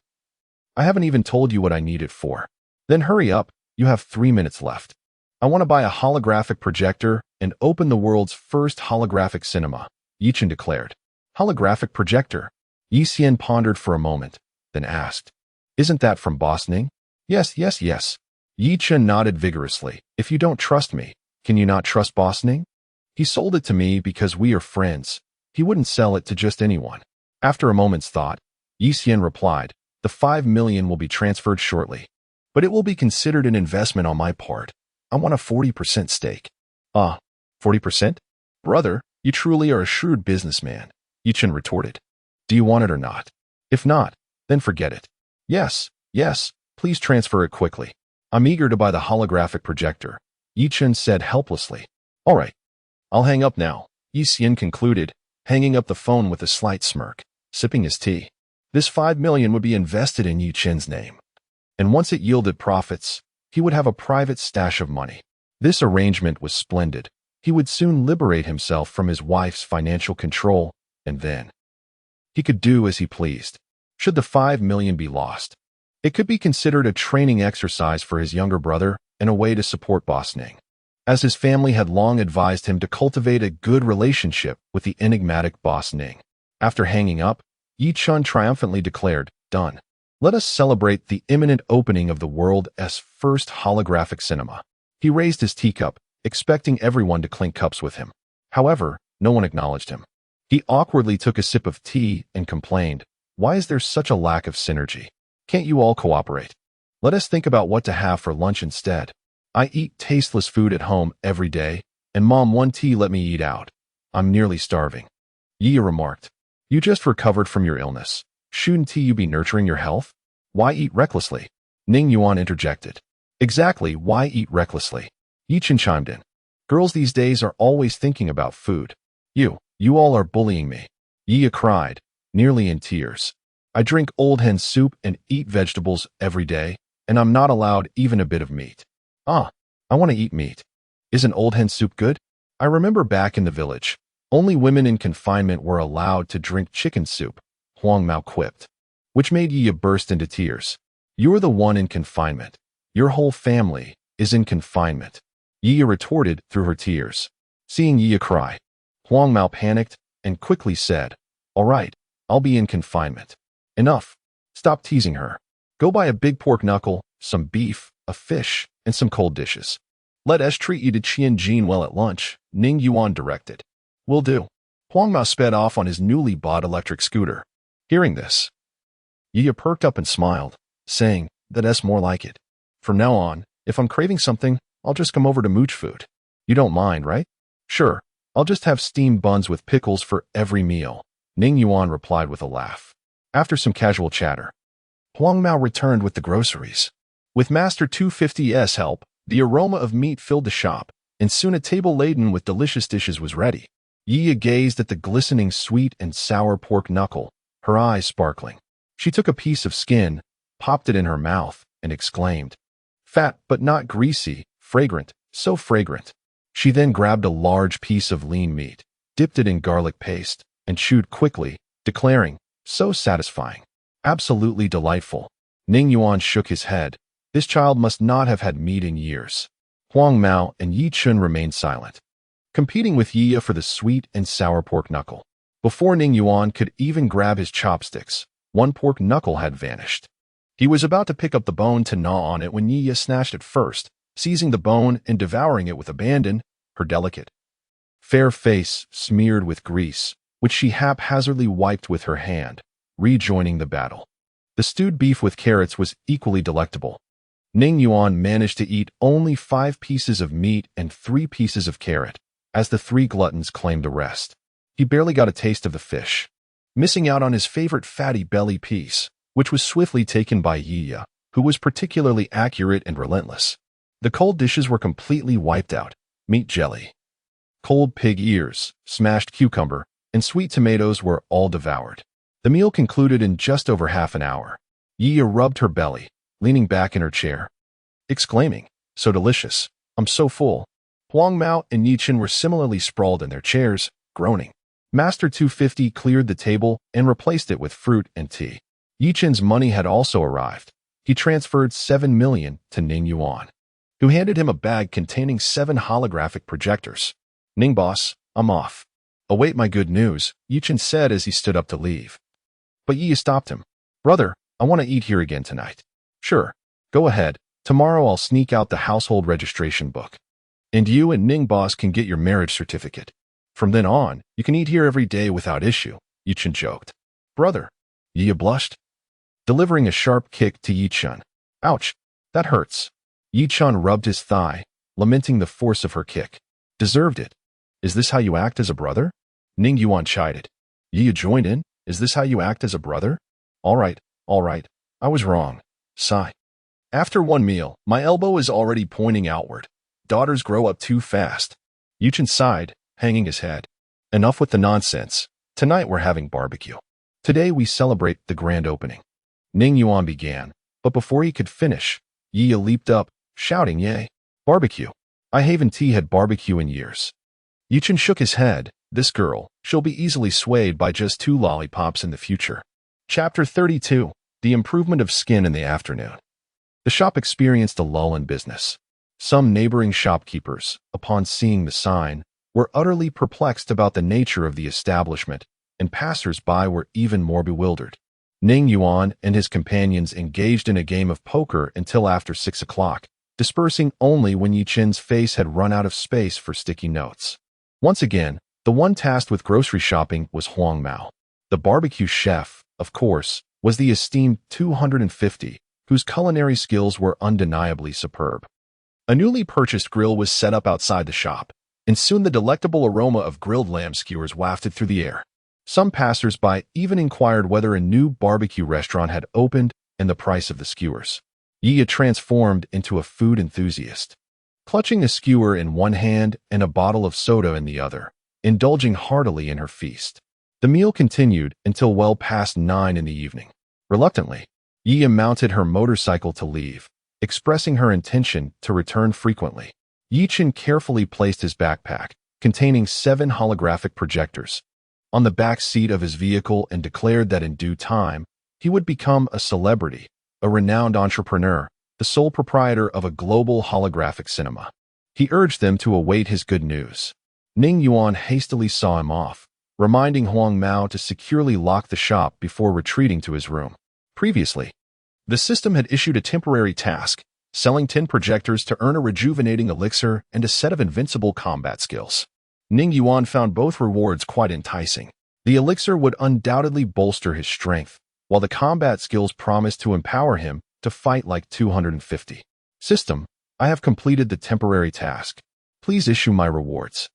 "I haven't even told you what I need it for." "Then hurry up, you have 3 minutes left." "I want to buy a holographic projector and open the world's first holographic cinema," Yi Chun declared. "Holographic projector?" Yi Xian pondered for a moment, then asked, "Isn't that from Boss Ning?" Yes. Yi Chun nodded vigorously. "If you don't trust me, can you not trust Boss Ning? He sold it to me because we are friends. He wouldn't sell it to just anyone." After a moment's thought, Yi Xian replied, "The 5 million will be transferred shortly, but it will be considered an investment on my part. I want a 40% stake." "Ah, 40%? Brother, you truly are a shrewd businessman," Yi Chun retorted. "Do you want it or not? If not, then forget it." Yes, please transfer it quickly. I'm eager to buy the holographic projector," Yi Chun said helplessly. "All right, I'll hang up now," Yi Xian concluded, hanging up the phone with a slight smirk, sipping his tea. This 5 million would be invested in Yi Chun's name, and once it yielded profits, he would have a private stash of money. This arrangement was splendid. He would soon liberate himself from his wife's financial control, and then he could do as he pleased. Should the 5 million be lost, it could be considered a training exercise for his younger brother and a way to support Boss Ning, as his family had long advised him to cultivate a good relationship with the enigmatic Boss Ning. After hanging up, Yi Chun triumphantly declared, "Done. Let us celebrate the imminent opening of the world's first holographic cinema." He raised his teacup, expecting everyone to clink cups with him. However, no one acknowledged him. He awkwardly took a sip of tea and complained, "Why is there such a lack of synergy? Can't you all cooperate? Let us think about what to have for lunch instead. I eat tasteless food at home every day, and Mom won't let me eat out. I'm nearly starving." Yi remarked, "You just recovered from your illness. Shouldn't you be nurturing your health? Why eat recklessly?" Ning Yuan interjected. "Exactly, why eat recklessly?" Yi Chun chimed in. "Girls these days are always thinking about food." You all are bullying me," Yi cried, nearly in tears. "I drink old hen soup and eat vegetables every day, and I'm not allowed even a bit of meat." "Ah, I want to eat meat. Isn't old hen soup good?" "I remember back in the village, only women in confinement were allowed to drink chicken soup," Huang Mao quipped, which made Yi burst into tears. "You're the one in confinement. Your whole family is in confinement," Yi retorted through her tears. Seeing Yi cry, Huang Mao panicked and quickly said, "All right, I'll be in confinement. Enough. Stop teasing her. Go buy a big pork knuckle, some beef, a fish, and some cold dishes." Let us treat you to Qian Jin well at lunch, Ning Yuan directed. Will do. Huang Mao sped off on his newly bought electric scooter. Hearing this, Yi perked up and smiled, saying, that's more like it. From now on, if I'm craving something, I'll just come over to Mooch Food. You don't mind, right? Sure, I'll just have steamed buns with pickles for every meal, Ning Yuan replied with a laugh. After some casual chatter, Huang Mao returned with the groceries. With Master 250's help, the aroma of meat filled the shop, and soon a table laden with delicious dishes was ready. Yi gazed at the glistening sweet and sour pork knuckle, her eyes sparkling. She took a piece of skin, popped it in her mouth, and exclaimed, "Fat but not greasy, fragrant, so fragrant." She then grabbed a large piece of lean meat, dipped it in garlic paste, and chewed quickly, declaring, "So satisfying. Absolutely delightful." Ning Yuan shook his head. This child must not have had meat in years. Huang Mao and Yi Chun remained silent, competing with Yi for the sweet and sour pork knuckle. Before Ning Yuan could even grab his chopsticks, one pork knuckle had vanished. He was about to pick up the bone to gnaw on it when Yi snatched it first, seizing the bone and devouring it with abandon, her delicate, fair face smeared with grease, which she haphazardly wiped with her hand, rejoining the battle. The stewed beef with carrots was equally delectable. Ning Yuan managed to eat only 5 pieces of meat and 3 pieces of carrot, as the 3 gluttons claimed the rest. He barely got a taste of the fish, missing out on his favorite fatty belly piece, which was swiftly taken by Yi, who was particularly accurate and relentless. The cold dishes were completely wiped out. Meat jelly, cold pig ears, smashed cucumber, and sweet tomatoes were all devoured. The meal concluded in just over half an hour. Yi rubbed her belly, leaning back in her chair, exclaiming, "So delicious, I'm so full." Huang Mao and Yi Chun were similarly sprawled in their chairs, groaning. Master 250 cleared the table and replaced it with fruit and tea. Yi Chun's money had also arrived. He transferred 7 million to Ning Yuan, who handed him a bag containing 7 holographic projectors. "Ning boss, I'm off. Await my good news," Yi Chun said as he stood up to leave. But Yi stopped him. "Brother, I want to eat here again tonight." "Sure, go ahead. Tomorrow I'll sneak out the household registration book. And you and Ning boss can get your marriage certificate. From then on, you can eat here every day without issue," Yi Chun joked. "Brother," Yi blushed, delivering a sharp kick to Yi Chun. "Ouch, that hurts." Yi Chun rubbed his thigh, lamenting the force of her kick. "Deserved it. Is this how you act as a brother?" Ning Yuan chided. Yi joined in. "Is this how you act as a brother?" All right, I was wrong." Sigh. "After one meal, my elbow is already pointing outward. Daughters grow up too fast." Yi Chun sighed, hanging his head. "Enough with the nonsense. Tonight we're having barbecue. Today we celebrate the grand opening." Ning Yuan began, but before he could finish, Yi leaped up, shouting, "Yay! Barbecue! I haven't had barbecue in years." Yi Chun shook his head. "This girl, she'll be easily swayed by just 2 lollipops in the future." Chapter 32. The Improvement of Skin in the Afternoon. The shop experienced a lull in business. Some neighboring shopkeepers, upon seeing the sign, were utterly perplexed about the nature of the establishment, and passers-by were even more bewildered. Ning Yuan and his companions engaged in a game of poker until after 6 o'clock, dispersing only when Yi Chun's face had run out of space for sticky notes. Once again, the one tasked with grocery shopping was Huang Mao. The barbecue chef, of course, was the esteemed 250, whose culinary skills were undeniably superb. A newly purchased grill was set up outside the shop, and soon the delectable aroma of grilled lamb skewers wafted through the air. Some passers-by even inquired whether a new barbecue restaurant had opened and the price of the skewers. Yi transformed into a food enthusiast, clutching a skewer in one hand and a bottle of soda in the other, indulging heartily in her feast. The meal continued until well past 9 in the evening. Reluctantly, Yi mounted her motorcycle to leave, expressing her intention to return frequently. Yi Chun carefully placed his backpack, containing 7 holographic projectors, on the back seat of his vehicle and declared that in due time, he would become a celebrity, a renowned entrepreneur, the sole proprietor of a global holographic cinema. He urged them to await his good news. Ning Yuan hastily saw him off, reminding Huang Mao to securely lock the shop before retreating to his room. Previously, the system had issued a temporary task, selling 10 projectors to earn a rejuvenating elixir and a set of invincible combat skills. Ning Yuan found both rewards quite enticing. The elixir would undoubtedly bolster his strength, while the combat skills promised to empower him to fight like 250. System, I have completed the temporary task. Please issue my rewards.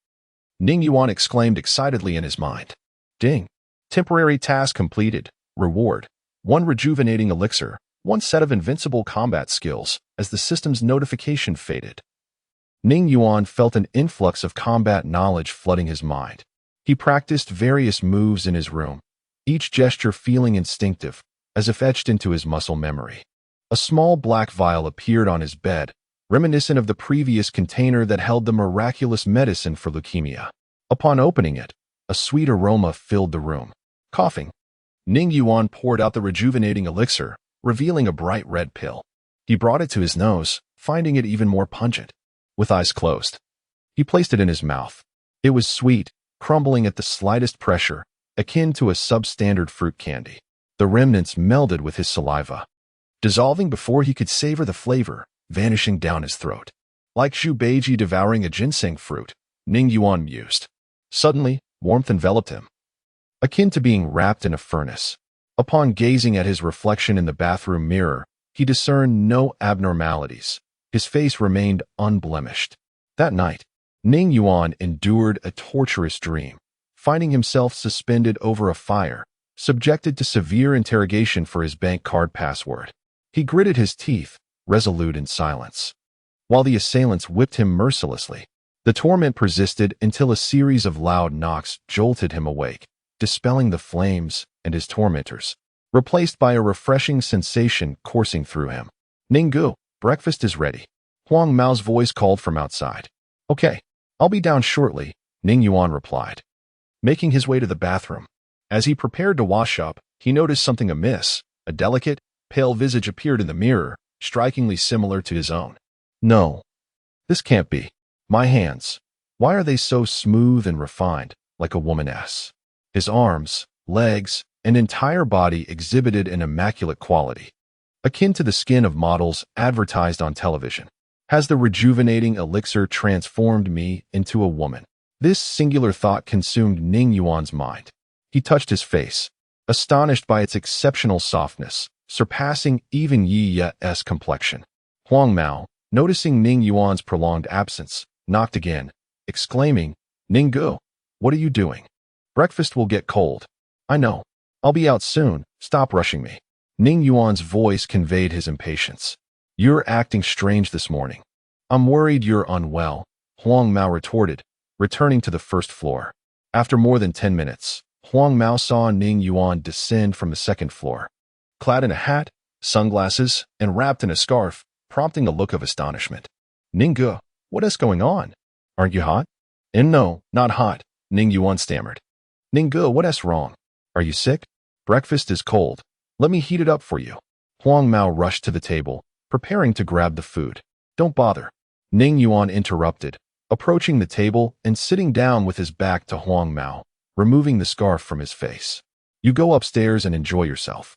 Ning Yuan exclaimed excitedly in his mind. Ding. Temporary task completed. Reward. 1 rejuvenating elixir, 1 set of invincible combat skills, as the system's notification faded. Ning Yuan felt an influx of combat knowledge flooding his mind. He practiced various moves in his room, each gesture feeling instinctive, as if etched into his muscle memory. A small black vial appeared on his bed, reminiscent of the previous container that held the miraculous medicine for leukemia. Upon opening it, a sweet aroma filled the room. Coughing, Ning Yuan poured out the rejuvenating elixir, revealing a bright red pill. He brought it to his nose, finding it even more pungent. With eyes closed, he placed it in his mouth. It was sweet, crumbling at the slightest pressure, akin to a substandard fruit candy. The remnants melded with his saliva, dissolving before he could savor the flavor, vanishing down his throat. Like Zhu Beiji devouring a ginseng fruit, Ning Yuan mused. Suddenly, warmth enveloped him, akin to being wrapped in a furnace. Upon gazing at his reflection in the bathroom mirror, he discerned no abnormalities. His face remained unblemished. That night, Ning Yuan endured a torturous dream, finding himself suspended over a fire, subjected to severe interrogation for his bank card password. He gritted his teeth, resolute in silence. While the assailants whipped him mercilessly, the torment persisted until a series of loud knocks jolted him awake, dispelling the flames and his tormentors, replaced by a refreshing sensation coursing through him. Ninggu, breakfast is ready. Huang Mao's voice called from outside. Okay, I'll be down shortly, Ning Yuan replied, making his way to the bathroom. As he prepared to wash up, he noticed something amiss. A delicate, pale visage appeared in the mirror, strikingly similar to his own. No, this can't be. My hands. Why are they so smooth and refined, like a woman's? His arms, legs, and entire body exhibited an immaculate quality, akin to the skin of models advertised on television. Has the rejuvenating elixir transformed me into a woman? This singular thought consumed Ning Yuan's mind. He touched his face, astonished by its exceptional softness, surpassing even Yi Ye's complexion. Huang Mao, noticing Ning Yuan's prolonged absence, knocked again, exclaiming, Ninggu, what are you doing? Breakfast will get cold. I know. I'll be out soon. Stop rushing me. Ning Yuan's voice conveyed his impatience. You're acting strange this morning. I'm worried you're unwell, Huang Mao retorted, returning to the first floor. After more than 10 minutes, Huang Mao saw Ning Yuan descend from the second floor, clad in a hat, sunglasses, and wrapped in a scarf, prompting a look of astonishment. Ninggu, what is going on? Aren't you hot? And no, not hot, Ning Yuan stammered. Ninggu, what is wrong? Are you sick? Breakfast is cold. Let me heat it up for you. Huang Mao rushed to the table, preparing to grab the food. Don't bother. Ning Yuan interrupted, approaching the table and sitting down with his back to Huang Mao, removing the scarf from his face. You go upstairs and enjoy yourself.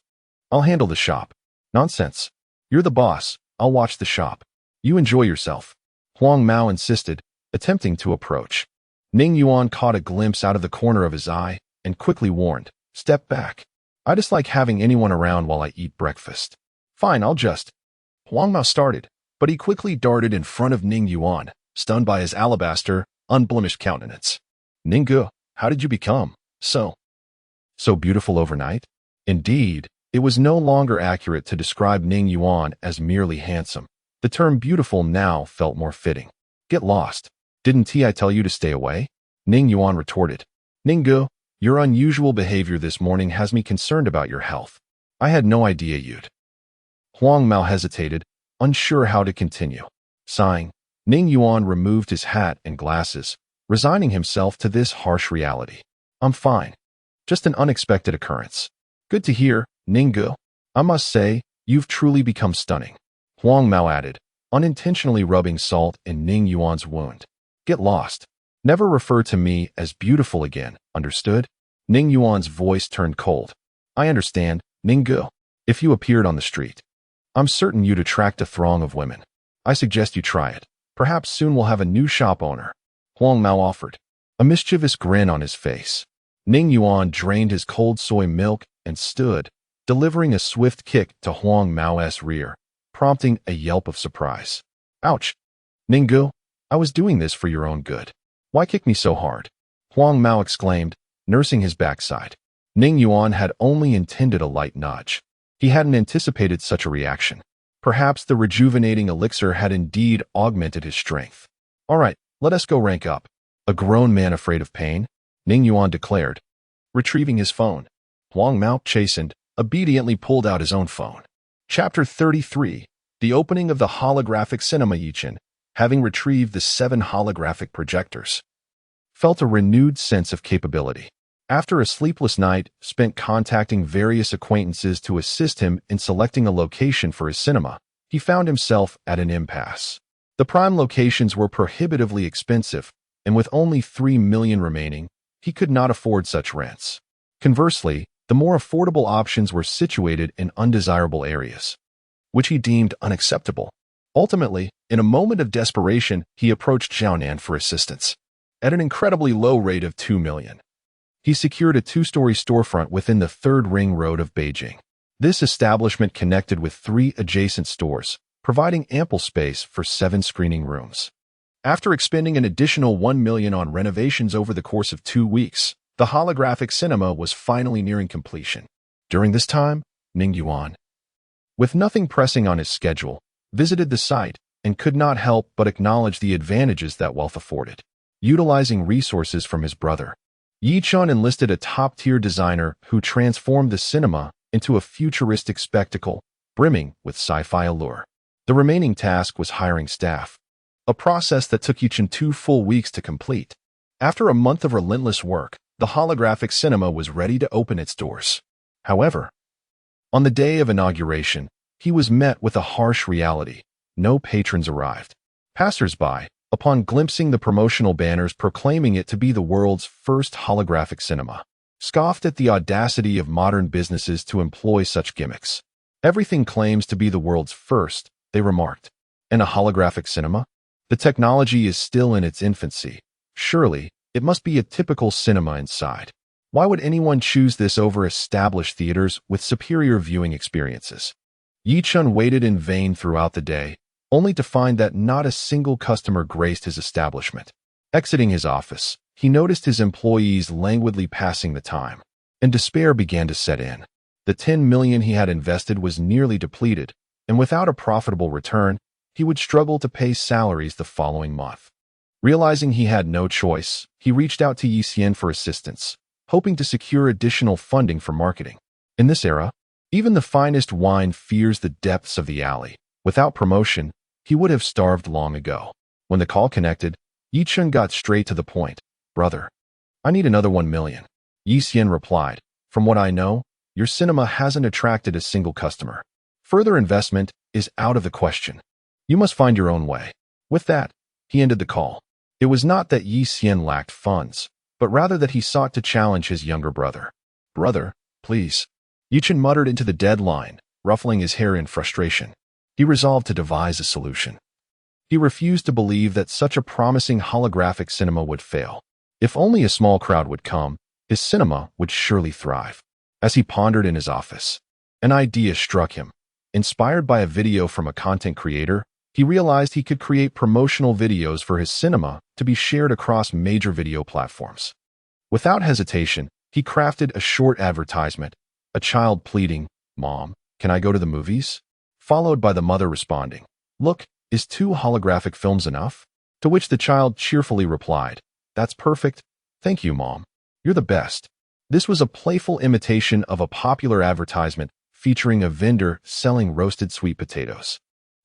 I'll handle the shop. Nonsense. You're the boss. I'll watch the shop. You enjoy yourself. Huang Mao insisted, attempting to approach. Ning Yuan caught a glimpse out of the corner of his eye and quickly warned, step back. I dislike having anyone around while I eat breakfast. Fine, I'll just. Huang Mao started, but he quickly darted in front of Ning Yuan, stunned by his alabaster, unblemished countenance. Ninggu, how did you become so beautiful overnight? Indeed, it was no longer accurate to describe Ning Yuan as merely handsome. The term beautiful now felt more fitting. Get lost. Didn't I tell you to stay away? Ning Yuan retorted. Ninggu, your unusual behavior this morning has me concerned about your health. I had no idea you'd. Huang Mao hesitated, unsure how to continue. Sighing, Ning Yuan removed his hat and glasses, resigning himself to this harsh reality. I'm fine. Just an unexpected occurrence. Good to hear, Ninggu. I must say, you've truly become stunning. Huang Mao added, unintentionally rubbing salt in Ning Yuan's wound. Get lost. Never refer to me as beautiful again, understood? Ning Yuan's voice turned cold. I understand, Ninggu. If you appeared on the street, I'm certain you'd attract a throng of women. I suggest you try it. Perhaps soon we'll have a new shop owner. Huang Mao offered, a mischievous grin on his face. Ning Yuan drained his cold soy milk and stood, delivering a swift kick to Huang Mao's rear, prompting a yelp of surprise. Ouch! Ninggu, I was doing this for your own good. Why kick me so hard? Huang Mao exclaimed, nursing his backside. Ning Yuan had only intended a light nudge. He hadn't anticipated such a reaction. Perhaps the rejuvenating elixir had indeed augmented his strength. All right, let us go rank up. A grown man afraid of pain? Ning Yuan declared, retrieving his phone. Huang Mao, chastened, obediently pulled out his own phone. Chapter 33. The opening of the holographic cinema. Yichin, having retrieved the 7 holographic projectors, felt a renewed sense of capability. After a sleepless night spent contacting various acquaintances to assist him in selecting a location for his cinema, he found himself at an impasse. The prime locations were prohibitively expensive, and with only 3 million remaining, he could not afford such rents. Conversely, the more affordable options were situated in undesirable areas, which he deemed unacceptable. Ultimately, in a moment of desperation, he approached Jiaonan for assistance. At an incredibly low rate of 2 million, he secured a 2-story storefront within the 3rd ring road of Beijing. This establishment connected with 3 adjacent stores, providing ample space for 7 screening rooms. After expending an additional 1 million on renovations over the course of 2 weeks, the holographic cinema was finally nearing completion. During this time, Ning Yuan, with nothing pressing on his schedule, visited the site and could not help but acknowledge the advantages that wealth afforded. Utilizing resources from his brother, Yi Chun enlisted a top-tier designer who transformed the cinema into a futuristic spectacle, brimming with sci-fi allure. The remaining task was hiring staff, a process that took Yi Chun 2 full weeks to complete. After a month of relentless work, the holographic cinema was ready to open its doors. However, on the day of inauguration, he was met with a harsh reality. No patrons arrived. Passers-by, upon glimpsing the promotional banners proclaiming it to be the world's first holographic cinema, scoffed at the audacity of modern businesses to employ such gimmicks. Everything claims to be the world's first, they remarked. And a holographic cinema? The technology is still in its infancy. Surely, it must be a typical cinema inside. Why would anyone choose this over established theaters with superior viewing experiences? Yi Chun waited in vain throughout the day, only to find that not a single customer graced his establishment. Exiting his office, he noticed his employees languidly passing the time, and despair began to set in. The 10 million he had invested was nearly depleted, and without a profitable return, he would struggle to pay salaries the following month. Realizing he had no choice, he reached out to Yi Xian for assistance, hoping to secure additional funding for marketing. In this era, even the finest wine fears the depths of the alley. Without promotion, he would have starved long ago. When the call connected, Yi Chun got straight to the point. Brother, I need another 1 million. Yi Xian replied, from what I know, your cinema hasn't attracted a single customer. Further investment is out of the question. You must find your own way. With that, he ended the call. It was not that Yi Xian lacked funds, but rather that he sought to challenge his younger brother. Brother, please. Yi Chun muttered into the dead line, ruffling his hair in frustration. He resolved to devise a solution. He refused to believe that such a promising holographic cinema would fail. If only a small crowd would come, his cinema would surely thrive. As he pondered in his office, an idea struck him. Inspired by a video from a content creator, he realized he could create promotional videos for his cinema to be shared across major video platforms. Without hesitation, he crafted a short advertisement, a child pleading, "Mom, can I go to the movies?" Followed by the mother responding, "Look, is 2 holographic films enough?" To which the child cheerfully replied, "That's perfect. Thank you, Mom. You're the best." This was a playful imitation of a popular advertisement featuring a vendor selling roasted sweet potatoes.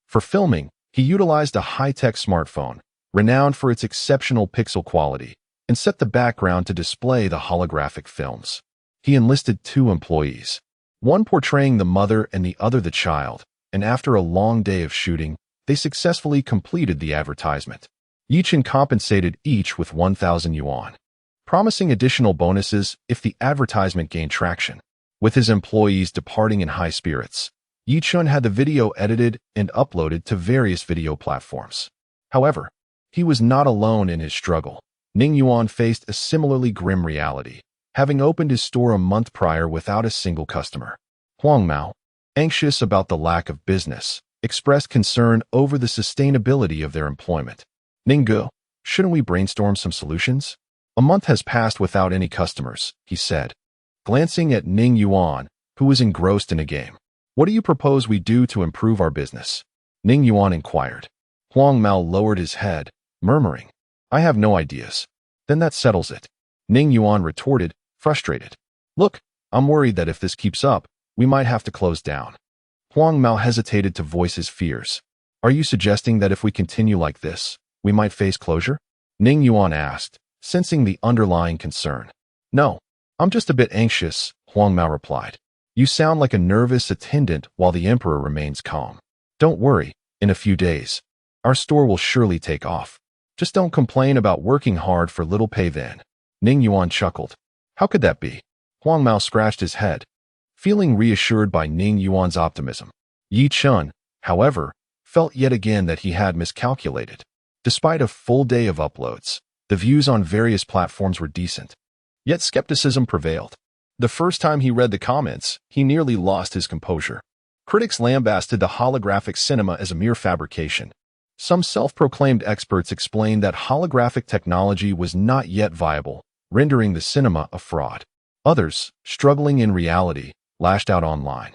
For filming, he utilized a high-tech smartphone, renowned for its exceptional pixel quality, and set the background to display the holographic films. He enlisted 2 employees, one portraying the mother and the other the child, and after a long day of shooting, they successfully completed the advertisement. Yi Chun compensated each with 1,000 yuan, promising additional bonuses if the advertisement gained traction. With his employees departing in high spirits, Yi Chun had the video edited and uploaded to various video platforms. However, he was not alone in his struggle. Ning Yuan faced a similarly grim reality, having opened his store a month prior without a single customer. Huang Mao, anxious about the lack of business, expressed concern over the sustainability of their employment. Ninggu, shouldn't we brainstorm some solutions? A month has passed without any customers, he said, glancing at Ning Yuan, who was engrossed in a game. What do you propose we do to improve our business? Ning Yuan inquired. Huang Mao lowered his head, murmuring, I have no ideas. Then that settles it. Ning Yuan retorted, frustrated. Look, I'm worried that if this keeps up, we might have to close down. Huang Mao hesitated to voice his fears. Are you suggesting that if we continue like this, we might face closure? Ning Yuan asked, sensing the underlying concern. No, I'm just a bit anxious, Huang Mao replied. You sound like a nervous attendant while the emperor remains calm. Don't worry, in a few days, our store will surely take off. Just don't complain about working hard for little pay then. Ning Yuan chuckled. How could that be? Huang Mao scratched his head, feeling reassured by Ning Yuan's optimism. Yi Chun, however, felt yet again that he had miscalculated. Despite a full day of uploads, the views on various platforms were decent. Yet skepticism prevailed. The first time he read the comments, he nearly lost his composure. Critics lambasted the holographic cinema as a mere fabrication. Some self-proclaimed experts explained that holographic technology was not yet viable, rendering the cinema a fraud. Others, struggling in reality, lashed out online,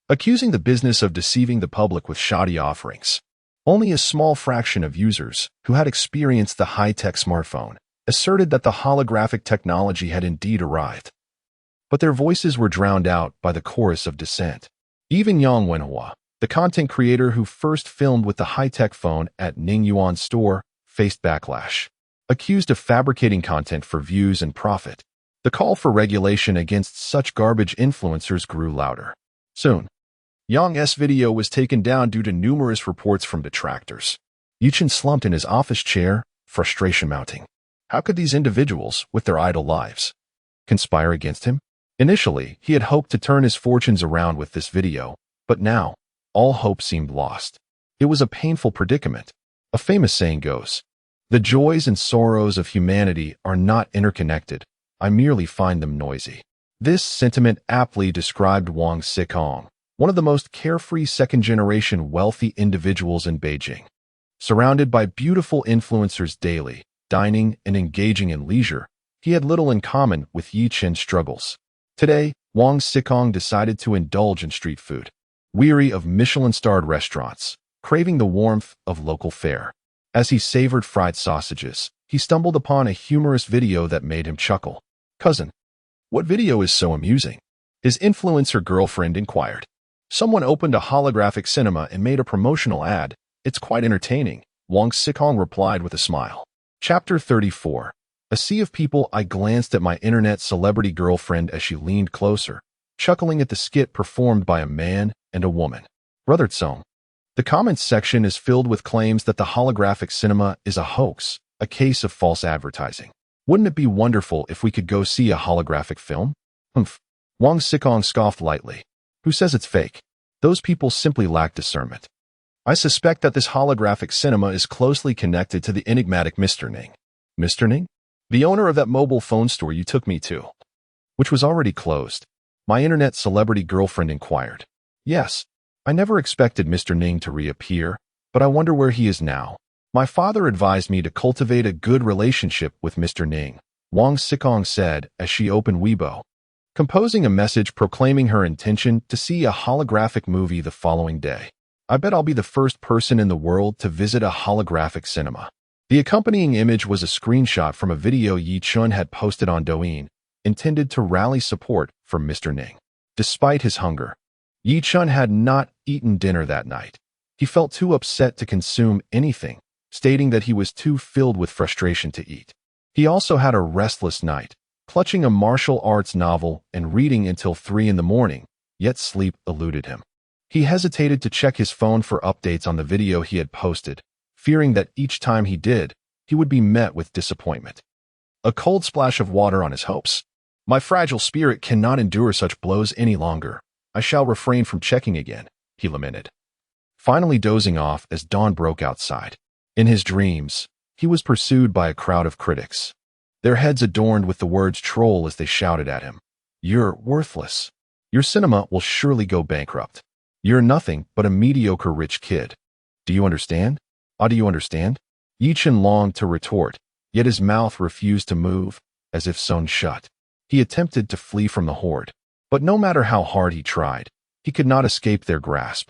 accusing the business of deceiving the public with shoddy offerings. Only a small fraction of users, who had experienced the high-tech smartphone, asserted that the holographic technology had indeed arrived. But their voices were drowned out by the chorus of dissent. Even Yang Wenhua, the content creator who first filmed with the high-tech phone at Ning Yuan's store, faced backlash. Accused of fabricating content for views and profit, the call for regulation against such garbage influencers grew louder. Soon, Yang's video was taken down due to numerous reports from detractors. Yi Chun slumped in his office chair, frustration mounting. How could these individuals, with their idle lives, conspire against him? Initially, he had hoped to turn his fortunes around with this video, but now, all hope seemed lost. It was a painful predicament. A famous saying goes, "The joys and sorrows of humanity are not interconnected. I merely find them noisy." This sentiment aptly described Wang Xikong, one of the most carefree second-generation wealthy individuals in Beijing. Surrounded by beautiful influencers daily, dining and engaging in leisure, he had little in common with Yi Chun's struggles. Today, Wang Xikong decided to indulge in street food. Weary of Michelin-starred restaurants, craving the warmth of local fare. As he savored fried sausages, he stumbled upon a humorous video that made him chuckle. "Cousin, what video is so amusing?" his influencer girlfriend inquired. "Someone opened a holographic cinema and made a promotional ad. It's quite entertaining," Wang Xikong replied with a smile. Chapter 34. A sea of people. I glanced at my internet celebrity girlfriend as she leaned closer, chuckling at the skit performed by a man and a woman. Brother Tsong. The comments section is filled with claims that the holographic cinema is a hoax, a case of false advertising. Wouldn't it be wonderful if we could go see a holographic film? Humph. Wang Xikong scoffed lightly. Who says it's fake? Those people simply lack discernment. I suspect that this holographic cinema is closely connected to the enigmatic Mr. Ning. Mr. Ning? The owner of that mobile phone store you took me to, which was already closed. My internet celebrity girlfriend inquired. Yes, I never expected Mr. Ning to reappear, but I wonder where he is now. My father advised me to cultivate a good relationship with Mr. Ning, Wang Xikong said as she opened Weibo, composing a message proclaiming her intention to see a holographic movie the following day. I bet I'll be the first person in the world to visit a holographic cinema. The accompanying image was a screenshot from a video Yi Chun had posted on Douyin, intended to rally support for Mr. Ning. Despite his hunger, Yi Chun had not eaten dinner that night. He felt too upset to consume anything, stating that he was too filled with frustration to eat. He also had a restless night, clutching a martial arts novel and reading until 3 in the morning, yet sleep eluded him. He hesitated to check his phone for updates on the video he had posted, fearing that each time he did, he would be met with disappointment. A cold splash of water on his hopes. My fragile spirit cannot endure such blows any longer. I shall refrain from checking again. he lamented, finally dozing off as dawn broke outside. In his dreams, he was pursued by a crowd of critics, their heads adorned with the words troll as they shouted at him. You're worthless. Your cinema will surely go bankrupt. You're nothing but a mediocre rich kid. Do you understand? Do you understand? Yi Chen longed to retort, yet his mouth refused to move, as if sewn shut. He attempted to flee from the horde, but no matter how hard he tried, he could not escape their grasp.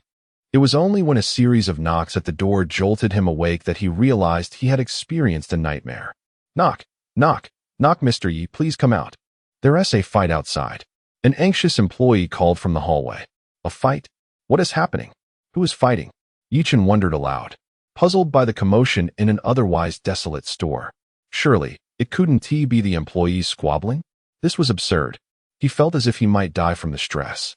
It was only when a series of knocks at the door jolted him awake that he realized he had experienced a nightmare. Knock, knock, knock, Mr. Yi, please come out. There's a fight outside. An anxious employee called from the hallway. A fight? What is happening? Who is fighting? Yi Chen wondered aloud, puzzled by the commotion in an otherwise desolate store. Surely, it couldn't be the employees squabbling? This was absurd. He felt as if he might die from the stress.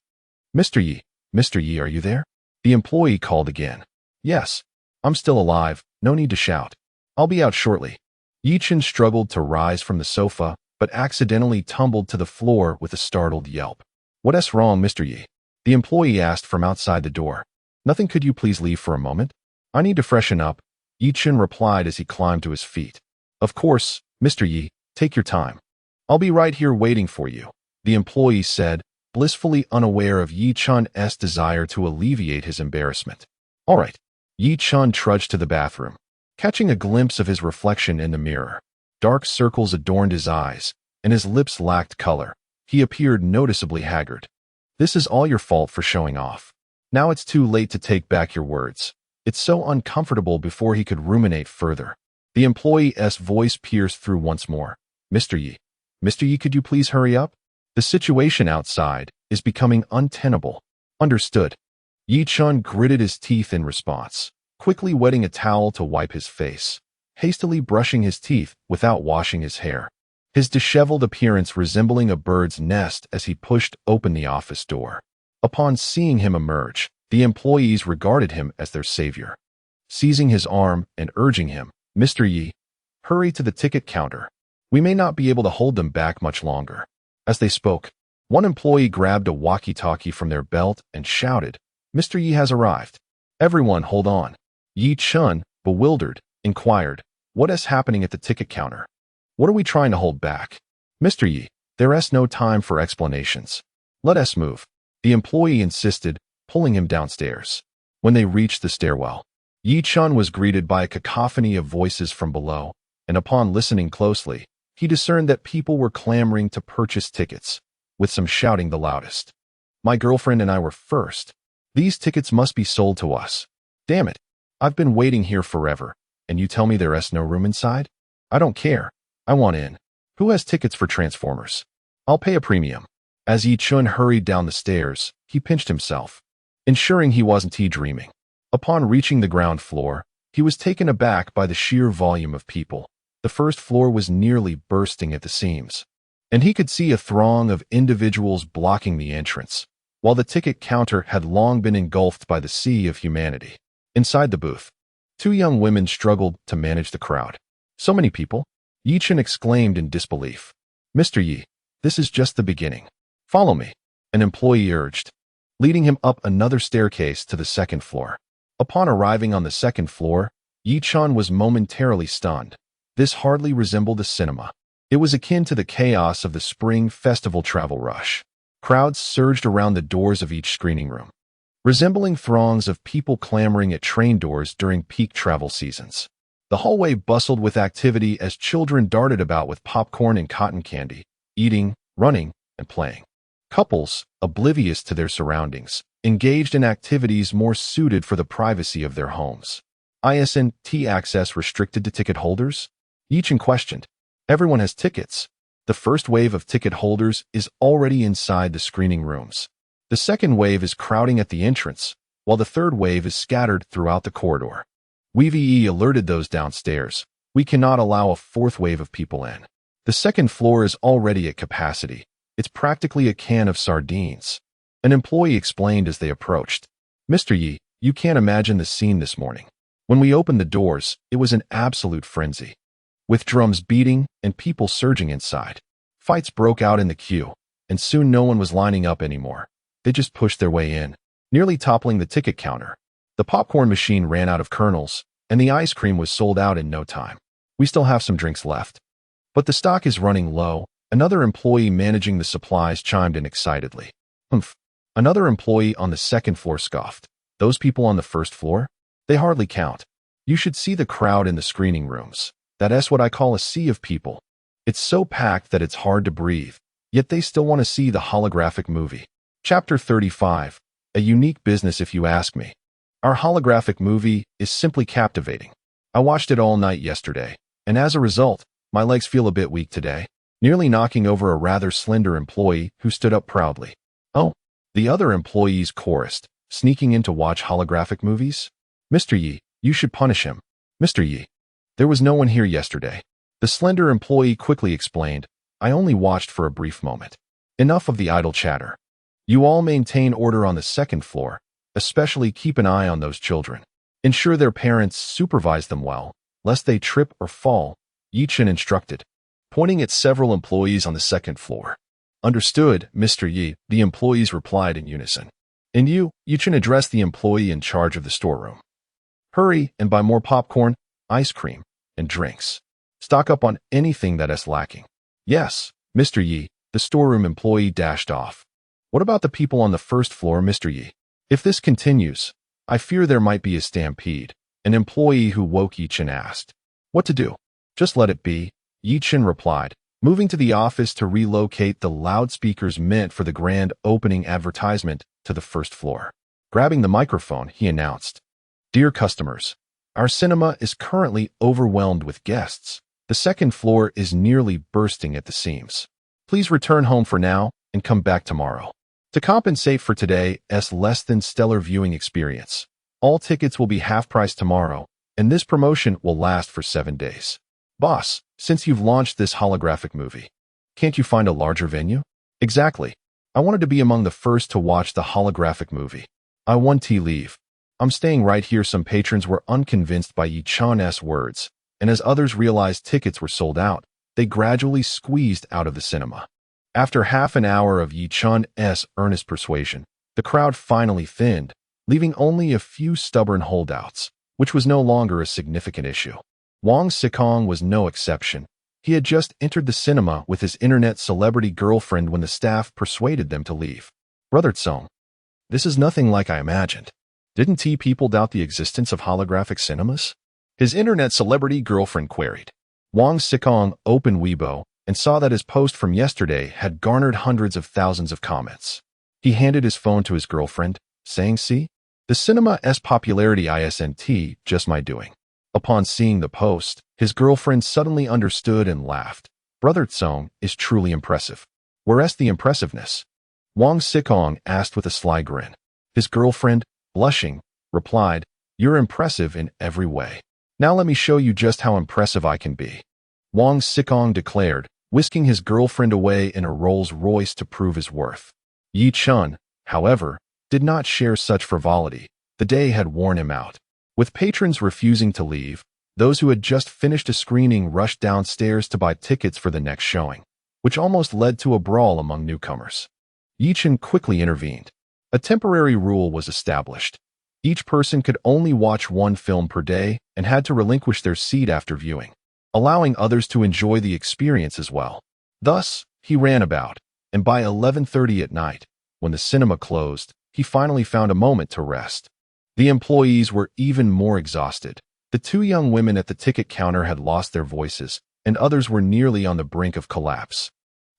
Mr. Yi, are you there? The employee called again. Yes, I'm still alive, no need to shout. I'll be out shortly. Yi Chen struggled to rise from the sofa, but accidentally tumbled to the floor with a startled yelp. What's wrong, Mr. Yi? The employee asked from outside the door. Nothing, could you please leave for a moment? I need to freshen up, Yi Chen replied as he climbed to his feet. Of course, Mr. Yi, take your time. I'll be right here waiting for you, the employee said, blissfully unaware of Yi Chen's desire to alleviate his embarrassment. All right. Yi Chen trudged to the bathroom, catching a glimpse of his reflection in the mirror. Dark circles adorned his eyes, and his lips lacked color. He appeared noticeably haggard. This is all your fault for showing off. Now it's too late to take back your words. It's so uncomfortable. Before he could ruminate further, the employee's voice pierced through once more. Mr. Yi, could you please hurry up? The situation outside is becoming untenable. Understood. Yi Chen gritted his teeth in response, quickly wetting a towel to wipe his face, hastily brushing his teeth without washing his hair, his disheveled appearance resembling a bird's nest as he pushed open the office door. Upon seeing him emerge, the employees regarded him as their savior, seizing his arm and urging him, Mr. Yi, hurry to the ticket counter. We may not be able to hold them back much longer. As they spoke, one employee grabbed a walkie-talkie from their belt and shouted, Mr. Yi has arrived. Everyone hold on. Yi Chen, bewildered, inquired, what is happening at the ticket counter? What are we trying to hold back? Mr. Yi, there's no time for explanations. Let us move. The employee insisted, pulling him downstairs. When they reached the stairwell, Yi Chen was greeted by a cacophony of voices from below, and upon listening closely, he discerned that people were clamoring to purchase tickets, with some shouting the loudest. My girlfriend and I were first. These tickets must be sold to us. Damn it. I've been waiting here forever, and you tell me there's no room inside? I don't care. I want in. Who has tickets for Transformers? I'll pay a premium. As Yi Chen hurried down the stairs, he pinched himself, ensuring he wasn't dreaming. Upon reaching the ground floor, he was taken aback by the sheer volume of people. The first floor was nearly bursting at the seams, and he could see a throng of individuals blocking the entrance, while the ticket counter had long been engulfed by the sea of humanity. Inside the booth, two young women struggled to manage the crowd. So many people? Yi Chen exclaimed in disbelief. Mr. Yi, this is just the beginning. Follow me, an employee urged, leading him up another staircase to the second floor. Upon arriving on the second floor, Yi Chen was momentarily stunned. This hardly resembled a cinema. It was akin to the chaos of the spring festival travel rush. Crowds surged around the doors of each screening room, resembling throngs of people clamoring at train doors during peak travel seasons. The hallway bustled with activity as children darted about with popcorn and cotton candy, eating, running, and playing. Couples, oblivious to their surroundings, engaged in activities more suited for the privacy of their homes. Isn't access restricted to ticket holders? Yi Chen questioned. Everyone has tickets. The first wave of ticket holders is already inside the screening rooms. The second wave is crowding at the entrance, while the third wave is scattered throughout the corridor. We've alerted those downstairs. We cannot allow a fourth wave of people in. The second floor is already at capacity. It's practically a can of sardines. An employee explained as they approached. Mr. Yi, you can't imagine the scene this morning. When we opened the doors, it was an absolute frenzy, with drums beating and people surging inside. Fights broke out in the queue, and soon no one was lining up anymore. They just pushed their way in. nearly toppling the ticket counter. The popcorn machine ran out of kernels, and the ice cream was sold out in no time. We still have some drinks left, but the stock is running low. Another employee managing the supplies chimed in excitedly. Humph. Another employee on the second floor scoffed. Those people on the first floor? They hardly count. You should see the crowd in the screening rooms. That's what I call a sea of people. It's so packed that it's hard to breathe, yet they still want to see the holographic movie. Chapter 35. A unique business if you ask me. Our holographic movie is simply captivating. I watched it all night yesterday, and as a result, my legs feel a bit weak today, nearly knocking over a rather slender employee who stood up proudly. Oh, the other employees chorused, sneaking in to watch holographic movies? Mr. Yi, you should punish him. Mr. Yi. There was no one here yesterday. The slender employee quickly explained, I only watched for a brief moment. Enough of the idle chatter. You all maintain order on the second floor, especially keep an eye on those children. Ensure their parents supervise them well, lest they trip or fall, Yi-Chen instructed, pointing at several employees on the second floor. Understood, Mr. Yi, the employees replied in unison. And you, Yi-Chen addressed the employee in charge of the storeroom. Hurry and buy more popcorn, ice cream, and drinks. Stock up on anything that is lacking. Yes, Mr. Yi, the storeroom employee dashed off. What about the people on the first floor, Mr. Yi? If this continues, I fear there might be a stampede, an employee who woke Yi-Chen asked. What to do? Just let it be, Yi-Chen replied, moving to the office to relocate the loudspeakers meant for the grand opening advertisement to the first floor. Grabbing the microphone, he announced, Dear customers, our cinema is currently overwhelmed with guests. The second floor is nearly bursting at the seams. Please return home for now and come back tomorrow. To compensate for today's less than stellar viewing experience, all tickets will be half price tomorrow, and this promotion will last for 7 days. Boss, since you've launched this holographic movie, can't you find a larger venue? Exactly. I wanted to be among the first to watch the holographic movie. I want to leave. I'm staying right here. Some patrons were unconvinced by Yi-Chan's words, and as others realized tickets were sold out, they gradually squeezed out of the cinema. After half an hour of Yi-Chan's earnest persuasion, the crowd finally thinned, leaving only a few stubborn holdouts, which was no longer a significant issue. Wang Xikong was no exception. He had just entered the cinema with his internet celebrity girlfriend when the staff persuaded them to leave. Brother Tsong, this is nothing like I imagined. Didn't people doubt the existence of holographic cinemas? His internet celebrity girlfriend queried. Wang Xikong opened Weibo and saw that his post from yesterday had garnered hundreds of thousands of comments. He handed his phone to his girlfriend, saying, See, the cinema's popularity isn't just my doing. Upon seeing the post, his girlfriend suddenly understood and laughed. Brother Tsong is truly impressive. Where's the impressiveness? Wang Xikong asked with a sly grin. His girlfriend, blushing, replied, You're impressive in every way. Now let me show you just how impressive I can be. Wang Xikong declared, whisking his girlfriend away in a Rolls-Royce to prove his worth. Yi-Chen, however, did not share such frivolity. The day had worn him out. With patrons refusing to leave, those who had just finished a screening rushed downstairs to buy tickets for the next showing, which almost led to a brawl among newcomers. Yi-Chen quickly intervened. A temporary rule was established. Each person could only watch one film per day and had to relinquish their seat after viewing, allowing others to enjoy the experience as well. Thus, he ran about, and by 11:30 at night, when the cinema closed, he finally found a moment to rest. The employees were even more exhausted. The two young women at the ticket counter had lost their voices, and others were nearly on the brink of collapse.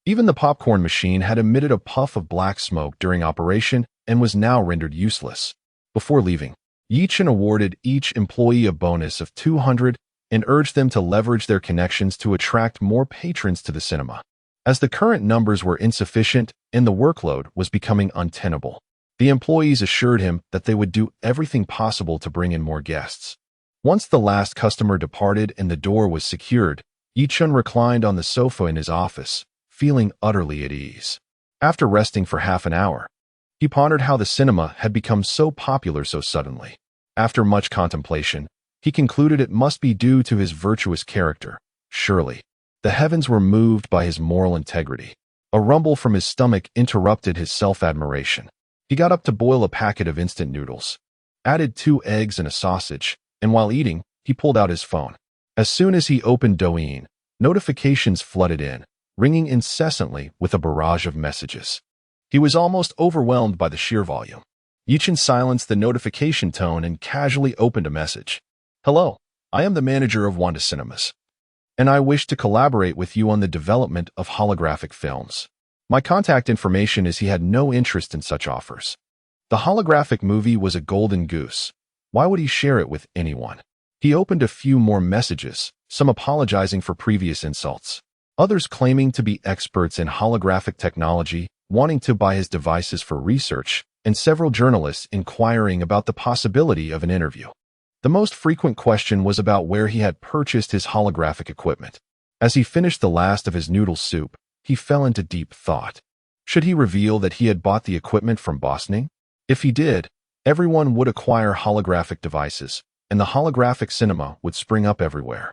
Even the popcorn machine had emitted a puff of black smoke during operation and was now rendered useless. Before leaving, Yi-Chen awarded each employee a bonus of 200 and urged them to leverage their connections to attract more patrons to the cinema. As the current numbers were insufficient and the workload was becoming untenable, the employees assured him that they would do everything possible to bring in more guests. Once the last customer departed and the door was secured, Yi-Chen reclined on the sofa in his office, feeling utterly at ease. After resting for half an hour, he pondered how the cinema had become so popular so suddenly. After much contemplation, he concluded it must be due to his virtuous character. Surely, the heavens were moved by his moral integrity. A rumble from his stomach interrupted his self-admiration. He got up to boil a packet of instant noodles, added 2 eggs and a sausage, and while eating, he pulled out his phone. As soon as he opened Douyin, notifications flooded in, ringing incessantly with a barrage of messages. He was almost overwhelmed by the sheer volume. Yichen silenced the notification tone and casually opened a message. "Hello, I am the manager of Wanda Cinemas, and I wish to collaborate with you on the development of holographic films. My contact information is." He had no interest in such offers. The holographic movie was a golden goose. Why would he share it with anyone? He opened a few more messages, some apologizing for previous insults, others claiming to be experts in holographic technology, wanting to buy his devices for research, and several journalists inquiring about the possibility of an interview. The most frequent question was about where he had purchased his holographic equipment. As he finished the last of his noodle soup, he fell into deep thought. Should he reveal that he had bought the equipment from Boss Ning? If he did, everyone would acquire holographic devices, and the holographic cinema would spring up everywhere,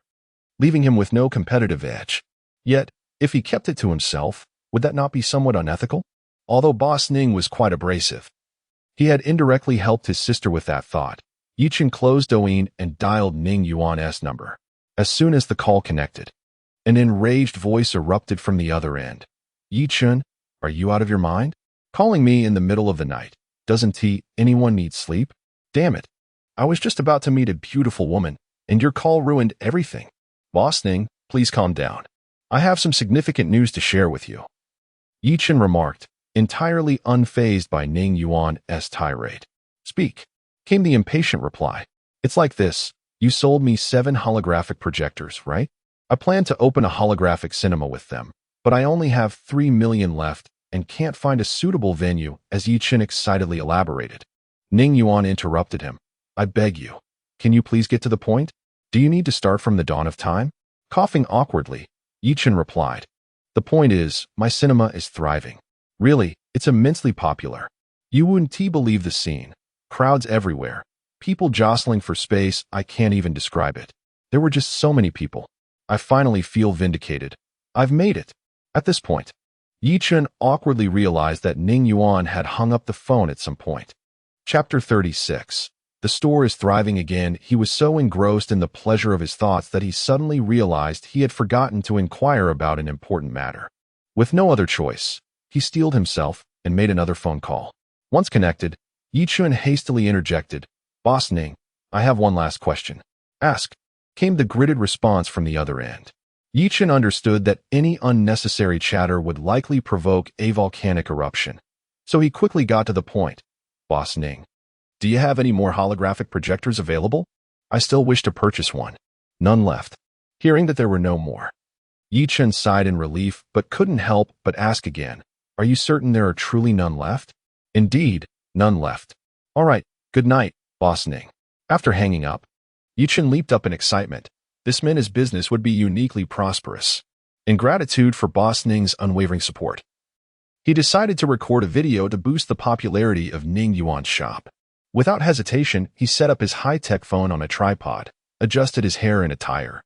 leaving him with no competitive edge. Yet, if he kept it to himself, would that not be somewhat unethical? Although Boss Ning was quite abrasive, he had indirectly helped his sister with that thought. Yichen closed Douyin and dialed Ning Yuan's number. As soon as the call connected, an enraged voice erupted from the other end. "Yichen, are you out of your mind? Calling me in the middle of the night. Doesn't anyone need sleep? Damn it. I was just about to meet a beautiful woman, and your call ruined everything. Boss Ning, please calm down. I have some significant news to share with you," Yichen remarked, entirely unfazed by Ning Yuan's tirade. "Speak," came the impatient reply. "It's like this. You sold me 7 holographic projectors, right? I plan to open a holographic cinema with them, but I only have 3 million left and can't find a suitable venue," as Yichen excitedly elaborated. Ning Yuan interrupted him. "I beg you, can you please get to the point? Do you need to start from the dawn of time?" Coughing awkwardly, Yichen replied. "The point is, my cinema is thriving. Really, it's immensely popular. You wouldn't believe the scene. Crowds everywhere. People jostling for space, I can't even describe it. There were just so many people. I finally feel vindicated. I've made it." At this point, Yichen awkwardly realized that Ning Yuan had hung up the phone at some point. Chapter 36. The store is thriving again. He was so engrossed in the pleasure of his thoughts that he suddenly realized he had forgotten to inquire about an important matter. With no other choice, he steeled himself and made another phone call. Once connected, Yichen hastily interjected, "Boss Ning, I have one last question." "Ask," came the gritted response from the other end. Yichen understood that any unnecessary chatter would likely provoke a volcanic eruption, so he quickly got to the point. "Boss Ning, do you have any more holographic projectors available? I still wish to purchase one." "None left." Hearing that there were no more, Yichen sighed in relief but couldn't help but ask again, "Are you certain there are truly none left?" "Indeed, none left." "All right, good night, Boss Ning." After hanging up, Yichen leaped up in excitement. This meant his business would be uniquely prosperous. In gratitude for Boss Ning's unwavering support, he decided to record a video to boost the popularity of Ning Yuan's shop. Without hesitation, he set up his high-tech phone on a tripod, adjusted his hair and attire,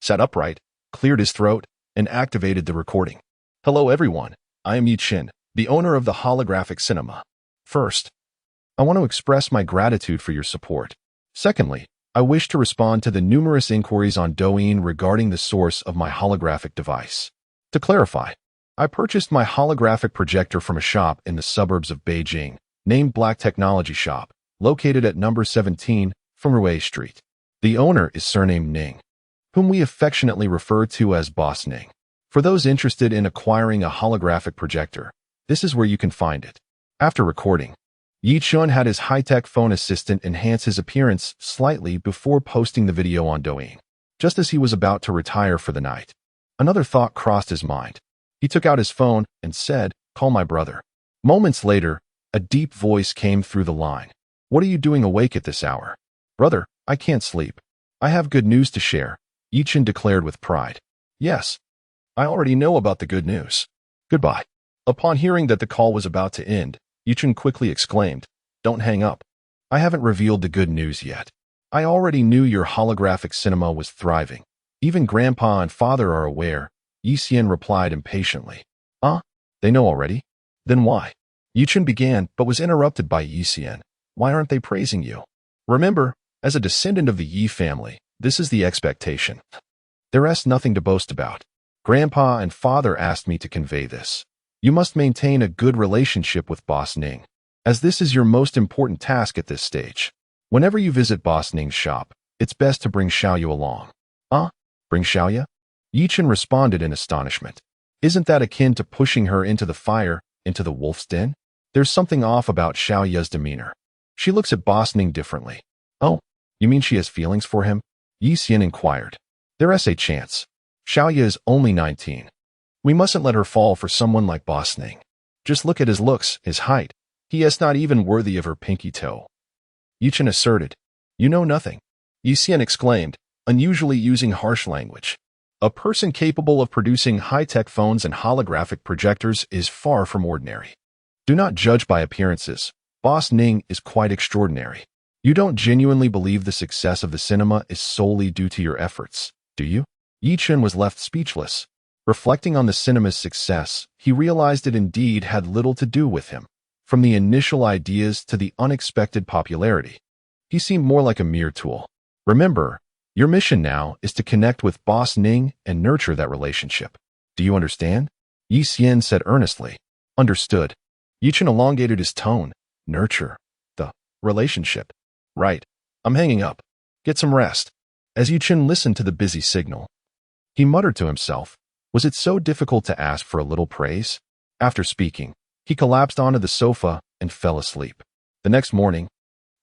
sat upright, cleared his throat, and activated the recording. "Hello everyone, I am Yichen, the owner of the holographic cinema. First, I want to express my gratitude for your support. Secondly, I wish to respond to the numerous inquiries on Douyin regarding the source of my holographic device. To clarify, I purchased my holographic projector from a shop in the suburbs of Beijing, named Black Technology Shop, located at number 17, Fengrui Street. The owner is surnamed Ning, whom we affectionately refer to as Boss Ning. For those interested in acquiring a holographic projector, this is where you can find it." After recording, Yichen had his high-tech phone assistant enhance his appearance slightly before posting the video on Douyin. Just as he was about to retire for the night, another thought crossed his mind. He took out his phone and said, "Call my brother." Moments later, a deep voice came through the line. "What are you doing awake at this hour?" "Brother, I can't sleep. I have good news to share," Yichen declared with pride. "Yes, I already know about the good news. Goodbye." Upon hearing that the call was about to end, Yichen quickly exclaimed, "Don't hang up. I haven't revealed the good news yet. I already knew your holographic cinema was thriving. Even Grandpa and Father are aware," Yixian replied impatiently. "They know already? Then why?" Yichen began, but was interrupted by Yi Xian. Why aren't they praising you? Remember, as a descendant of the Yi family, this is the expectation. There is nothing to boast about. Grandpa and father asked me to convey this. You must maintain a good relationship with Boss Ning, as this is your most important task at this stage. Whenever you visit Boss Ning's shop, it's best to bring Xiaoyu along. Bring Xiaoyu? Yichen responded in astonishment. Isn't that akin to pushing her into the fire, into the wolf's den? There's something off about Xiaoyu's demeanor. She looks at Boss Ning differently. Oh, you mean she has feelings for him? Yi Xian inquired. There is a chance. Xiaoyu is only 19. We mustn't let her fall for someone like Boss Ning. Just look at his looks, his height. He is not even worthy of her pinky toe. Yichen asserted. You know nothing. Yi Xian exclaimed, unusually using harsh language. A person capable of producing high-tech phones and holographic projectors is far from ordinary. Do not judge by appearances. Boss Ning is quite extraordinary. You don't genuinely believe the success of the cinema is solely due to your efforts, do you? Yichen was left speechless. Reflecting on the cinema's success, he realized it indeed had little to do with him. From the initial ideas to the unexpected popularity, he seemed more like a mere tool. Remember, your mission now is to connect with Boss Ning and nurture that relationship. Do you understand? Yi Xian said earnestly. Understood. Yichen elongated his tone. Nurture the relationship. Right. I'm hanging up. Get some rest. As Yichen listened to the busy signal, he muttered to himself, was it so difficult to ask for a little praise? After speaking, he collapsed onto the sofa and fell asleep. The next morning,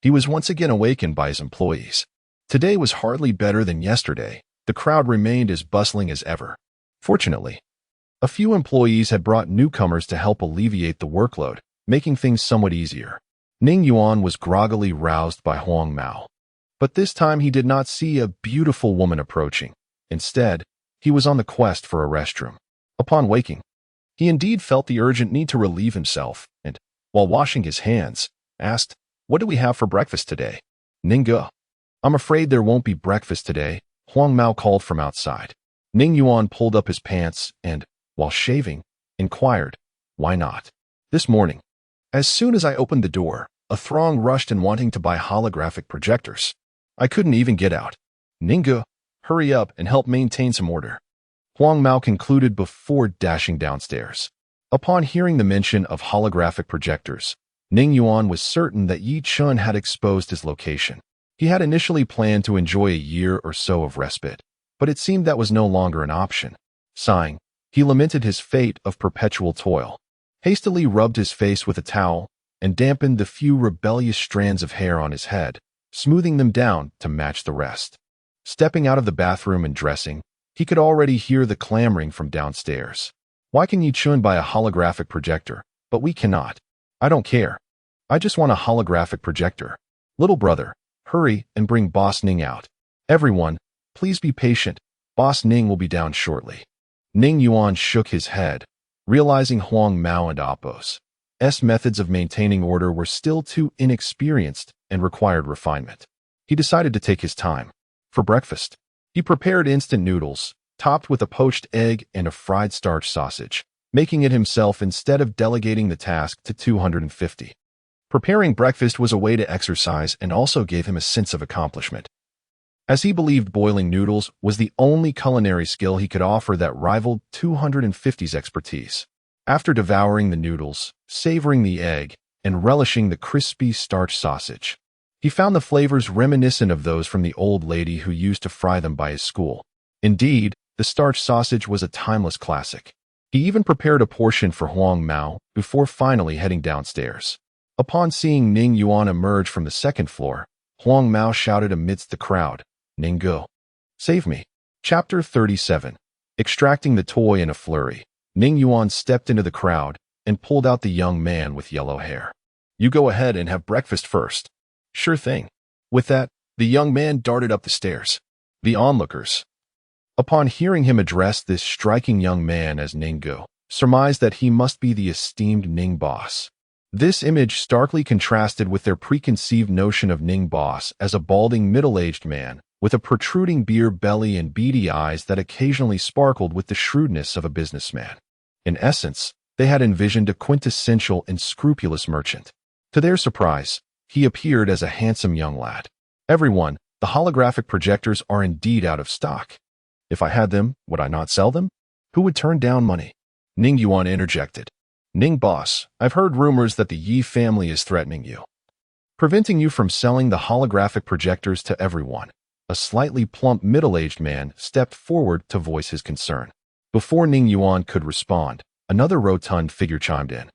he was once again awakened by his employees. Today was hardly better than yesterday. The crowd remained as bustling as ever. Fortunately, a few employees had brought newcomers to help alleviate the workload, making things somewhat easier. Ning Yuan was groggily roused by Huang Mao. But this time he did not see a beautiful woman approaching. Instead, he was on the quest for a restroom. Upon waking, he indeed felt the urgent need to relieve himself, and, while washing his hands, asked, What do we have for breakfast today? Ningge. I'm afraid there won't be breakfast today, Huang Mao called from outside. Ning Yuan pulled up his pants and, while shaving, inquired, Why not? This morning, as soon as I opened the door, a throng rushed in wanting to buy holographic projectors. I couldn't even get out. Ningge, hurry up and help maintain some order. Huang Mao concluded before dashing downstairs. Upon hearing the mention of holographic projectors, Ning Yuan was certain that Yi Chun had exposed his location. He had initially planned to enjoy a year or so of respite, but it seemed that was no longer an option. Sighing, he lamented his fate of perpetual toil, hastily rubbed his face with a towel, and dampened the few rebellious strands of hair on his head, smoothing them down to match the rest. Stepping out of the bathroom and dressing, he could already hear the clamoring from downstairs. Why can Yi Chun buy a holographic projector, but we cannot? I don't care. I just want a holographic projector. Little brother, hurry and bring Boss Ning out. Everyone, please be patient. Boss Ning will be down shortly. Ning Yuan shook his head, realizing Huang Mao and Appo's methods of maintaining order were still too inexperienced and required refinement. He decided to take his time. For breakfast, he prepared instant noodles, topped with a poached egg and a fried starch sausage, making it himself instead of delegating the task to 250. Preparing breakfast was a way to exercise and also gave him a sense of accomplishment, as he believed boiling noodles was the only culinary skill he could offer that rivaled 250's expertise. After devouring the noodles, savoring the egg, and relishing the crispy starch sausage, he found the flavors reminiscent of those from the old lady who used to fry them by his school. Indeed, the starch sausage was a timeless classic. He even prepared a portion for Huang Mao before finally heading downstairs. Upon seeing Ning Yuan emerge from the second floor, Huang Mao shouted amidst the crowd, Ningge, save me. Chapter 37. Extracting the toy in a flurry, Ning Yuan stepped into the crowd and pulled out the young man with yellow hair. You go ahead and have breakfast first. Sure thing. With that, the young man darted up the stairs. The onlookers, upon hearing him address this striking young man as Ningge, surmised that he must be the esteemed Ning boss. This image starkly contrasted with their preconceived notion of Ning boss as a balding middle-aged man with a protruding beer belly and beady eyes that occasionally sparkled with the shrewdness of a businessman. In essence, They had envisioned a quintessential and scrupulous merchant. To their surprise, he appeared as a handsome young lad. Everyone, the holographic projectors are indeed out of stock. If I had them, would I not sell them? Who would turn down money? Ning Yuan interjected. Ning boss, I've heard rumors that the Yi family is threatening you, preventing you from selling the holographic projectors to everyone. A slightly plump middle-aged man stepped forward to voice his concern. Before Ning Yuan could respond, another rotund figure chimed in.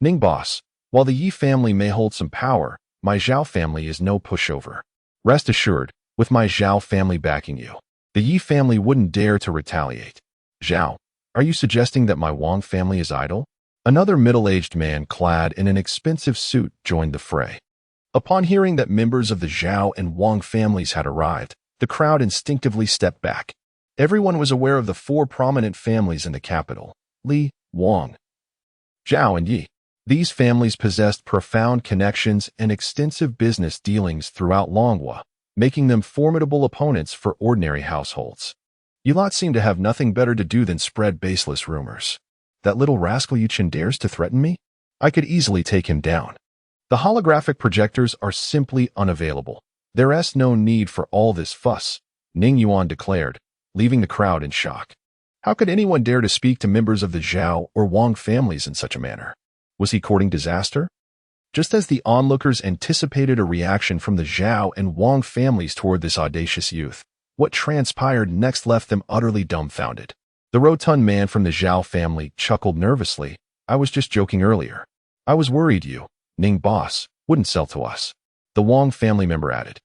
Ning boss, while the Yi family may hold some power, my Zhao family is no pushover. Rest assured, with my Zhao family backing you, the Yi family wouldn't dare to retaliate. Zhao, are you suggesting that my Wang family is idle? Another middle-aged man clad in an expensive suit joined the fray. Upon hearing that members of the Zhao and Wang families had arrived, the crowd instinctively stepped back. Everyone was aware of the four prominent families in the capital: Li, Wang, Zhao, and Yi. These families possessed profound connections and extensive business dealings throughout Longhua, making them formidable opponents for ordinary households. You lot seem to have nothing better to do than spread baseless rumors. That little rascal Yuchen dares to threaten me? I could easily take him down. The holographic projectors are simply unavailable. There's no need for all this fuss, Ning Yuan declared, leaving the crowd in shock. How could anyone dare to speak to members of the Zhao or Wang families in such a manner? Was he courting disaster? Just as the onlookers anticipated a reaction from the Zhao and Wang families toward this audacious youth, what transpired next left them utterly dumbfounded. The rotund man from the Zhao family chuckled nervously. I was just joking earlier. I was worried you, Ning boss, wouldn't sell to us. The Wang family member added.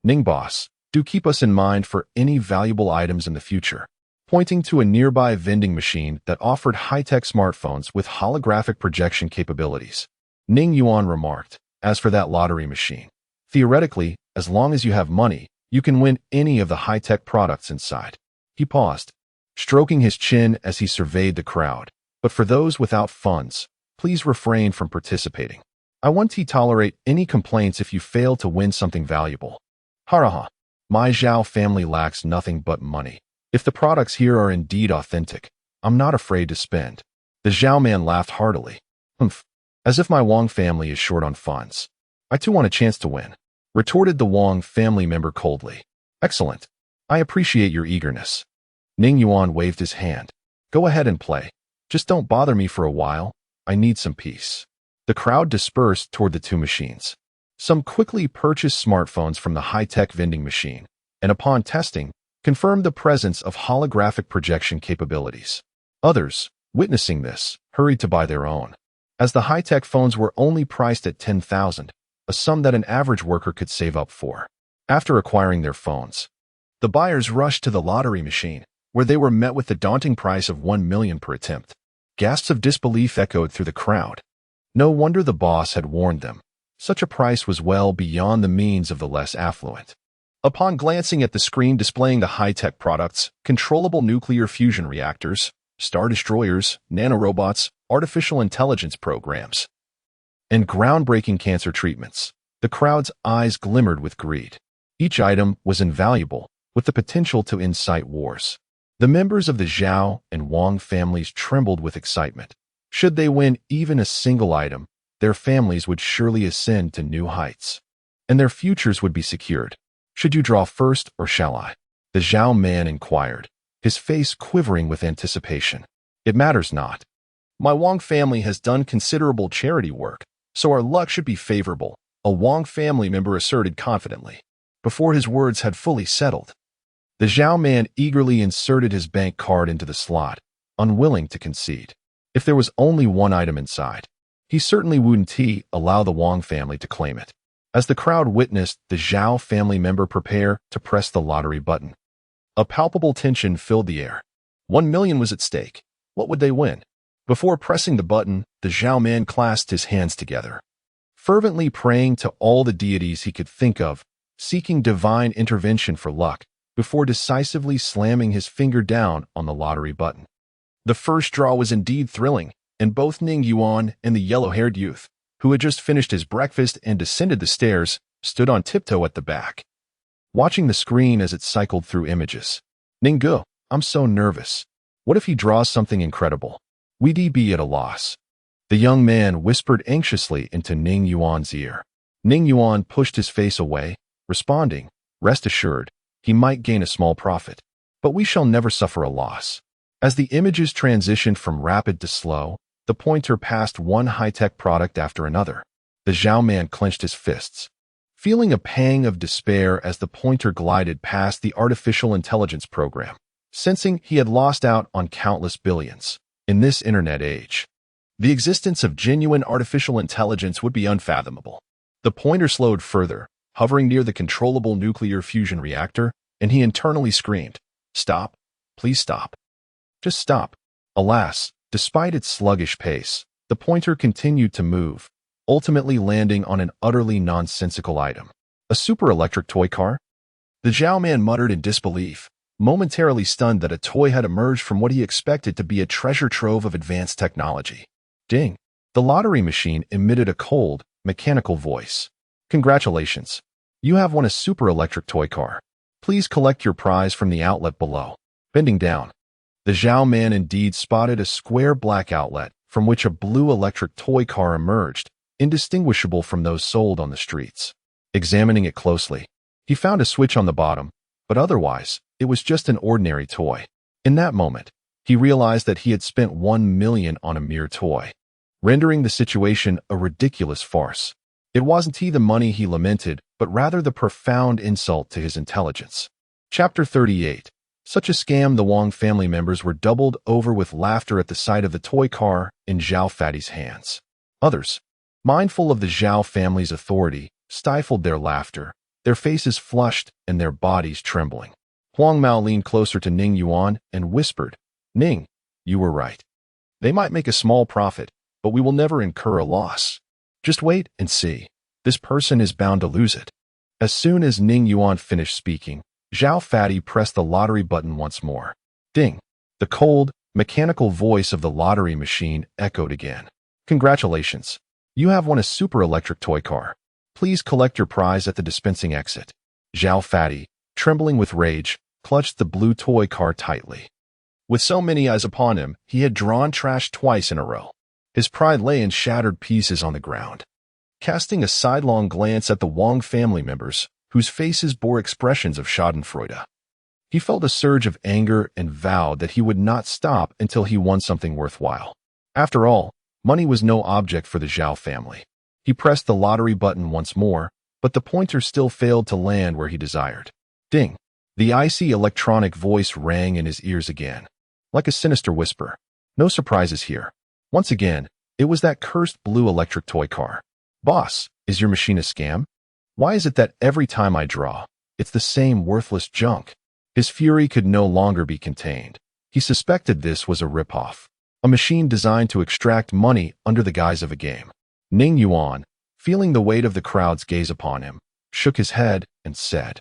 Ning boss, do keep us in mind for any valuable items in the future. Pointing to a nearby vending machine that offered high-tech smartphones with holographic projection capabilities, Ning Yuan remarked. As for that lottery machine, theoretically, as long as you have money, you can win any of the high-tech products inside. He paused, stroking his chin as he surveyed the crowd. But for those without funds, please refrain from participating. I won't tolerate any complaints if you fail to win something valuable. Haraha. My Zhao family lacks nothing but money. If the products here are indeed authentic, I'm not afraid to spend. The Zhao man laughed heartily. Humph. As if my Wang family is short on funds. I too want a chance to win, retorted the Wang family member coldly. Excellent. I appreciate your eagerness. Ning Yuan waved his hand. Go ahead and play. Just don't bother me for a while. I need some peace. The crowd dispersed toward the two machines. Some quickly purchased smartphones from the high-tech vending machine, and upon testing, confirmed the presence of holographic projection capabilities. Others, witnessing this, hurried to buy their own. As the high-tech phones were only priced at 10,000, a sum that an average worker could save up for. After acquiring their phones, the buyers rushed to the lottery machine, where they were met with the daunting price of 1 million per attempt. Gasps of disbelief echoed through the crowd. No wonder the boss had warned them. Such a price was well beyond the means of the less affluent. Upon glancing at the screen displaying the high-tech products, controllable nuclear fusion reactors, star destroyers, nanorobots, artificial intelligence programs, and groundbreaking cancer treatments, the crowd's eyes glimmered with greed. Each item was invaluable, with the potential to incite wars. The members of the Zhao and Wang families trembled with excitement. Should they win even a single item, their families would surely ascend to new heights, and their futures would be secured. Should you draw first, or shall I? The Zhao man inquired, his face quivering with anticipation. It matters not. My Wang family has done considerable charity work, so our luck should be favorable, a Wang family member asserted confidently. Before his words had fully settled, the Zhao man eagerly inserted his bank card into the slot, unwilling to concede. If there was only one item inside, he certainly wouldn't allow the Wang family to claim it. As the crowd witnessed the Zhao family member prepare to press the lottery button, a palpable tension filled the air. 1 million was at stake. What would they win? Before pressing the button, the Zhao man clasped his hands together, fervently praying to all the deities he could think of, seeking divine intervention for luck, before decisively slamming his finger down on the lottery button. The first draw was indeed thrilling, and both Ning Yuan and the yellow-haired youth, who had just finished his breakfast and descended the stairs, stood on tiptoe at the back, watching the screen as it cycled through images. Ninggu, I'm so nervous. What if he draws something incredible? We'd be at a loss. The young man whispered anxiously into Ning Yuan's ear. Ning Yuan pushed his face away, responding, "Rest assured, he might gain a small profit, but we shall never suffer a loss." As the images transitioned from rapid to slow, the pointer passed one high-tech product after another. The Zhao man clenched his fists, feeling a pang of despair as the pointer glided past the artificial intelligence program, sensing he had lost out on countless billions. In this internet age, the existence of genuine artificial intelligence would be unfathomable. The pointer slowed further, hovering near the controllable nuclear fusion reactor, and he internally screamed, "Stop! Please stop! Just stop!" Alas, despite its sluggish pace, the pointer continued to move, ultimately landing on an utterly nonsensical item. A super-electric toy car? The Zhao man muttered in disbelief, momentarily stunned that a toy had emerged from what he expected to be a treasure trove of advanced technology. Ding! The lottery machine emitted a cold, mechanical voice. "Congratulations! You have won a super-electric toy car. Please collect your prize from the outlet below." Bending down, the Zhao man indeed spotted a square black outlet from which a blue electric toy car emerged, indistinguishable from those sold on the streets. Examining it closely, he found a switch on the bottom, but otherwise, it was just an ordinary toy. In that moment, he realized that he had spent 1 million on a mere toy, rendering the situation a ridiculous farce. It wasn't the money he lamented, but rather the profound insult to his intelligence. Chapter 38. Such a scam. The Wang family members were doubled over with laughter at the sight of the toy car in Zhao Fatty's hands. Others, mindful of the Zhao family's authority, stifled their laughter, their faces flushed and their bodies trembling. Huang Mao leaned closer to Ning Yuan and whispered, "Ning, you were right. They might make a small profit, but we will never incur a loss. Just wait and see. This person is bound to lose it." As soon as Ning Yuan finished speaking, Zhao Fatty pressed the lottery button once more. Ding! The cold, mechanical voice of the lottery machine echoed again. "Congratulations! You have won a super-electric toy car. Please collect your prize at the dispensing exit." Zhao Fatty, trembling with rage, clutched the blue toy car tightly. With so many eyes upon him, he had drawn trash twice in a row. His pride lay in shattered pieces on the ground. Casting a sidelong glance at the Wang family members, whose faces bore expressions of schadenfreude, he felt a surge of anger and vowed that he would not stop until he won something worthwhile. After all, money was no object for the Zhao family. He pressed the lottery button once more, but the pointer still failed to land where he desired. Ding! The icy electronic voice rang in his ears again, like a sinister whisper. No surprises here. Once again, it was that cursed blue electric toy car. "Boss, is your machine a scam? Why is it that every time I draw, it's the same worthless junk?" His fury could no longer be contained. He suspected this was a ripoff, a machine designed to extract money under the guise of a game. Ning Yuan, feeling the weight of the crowd's gaze upon him, shook his head and said,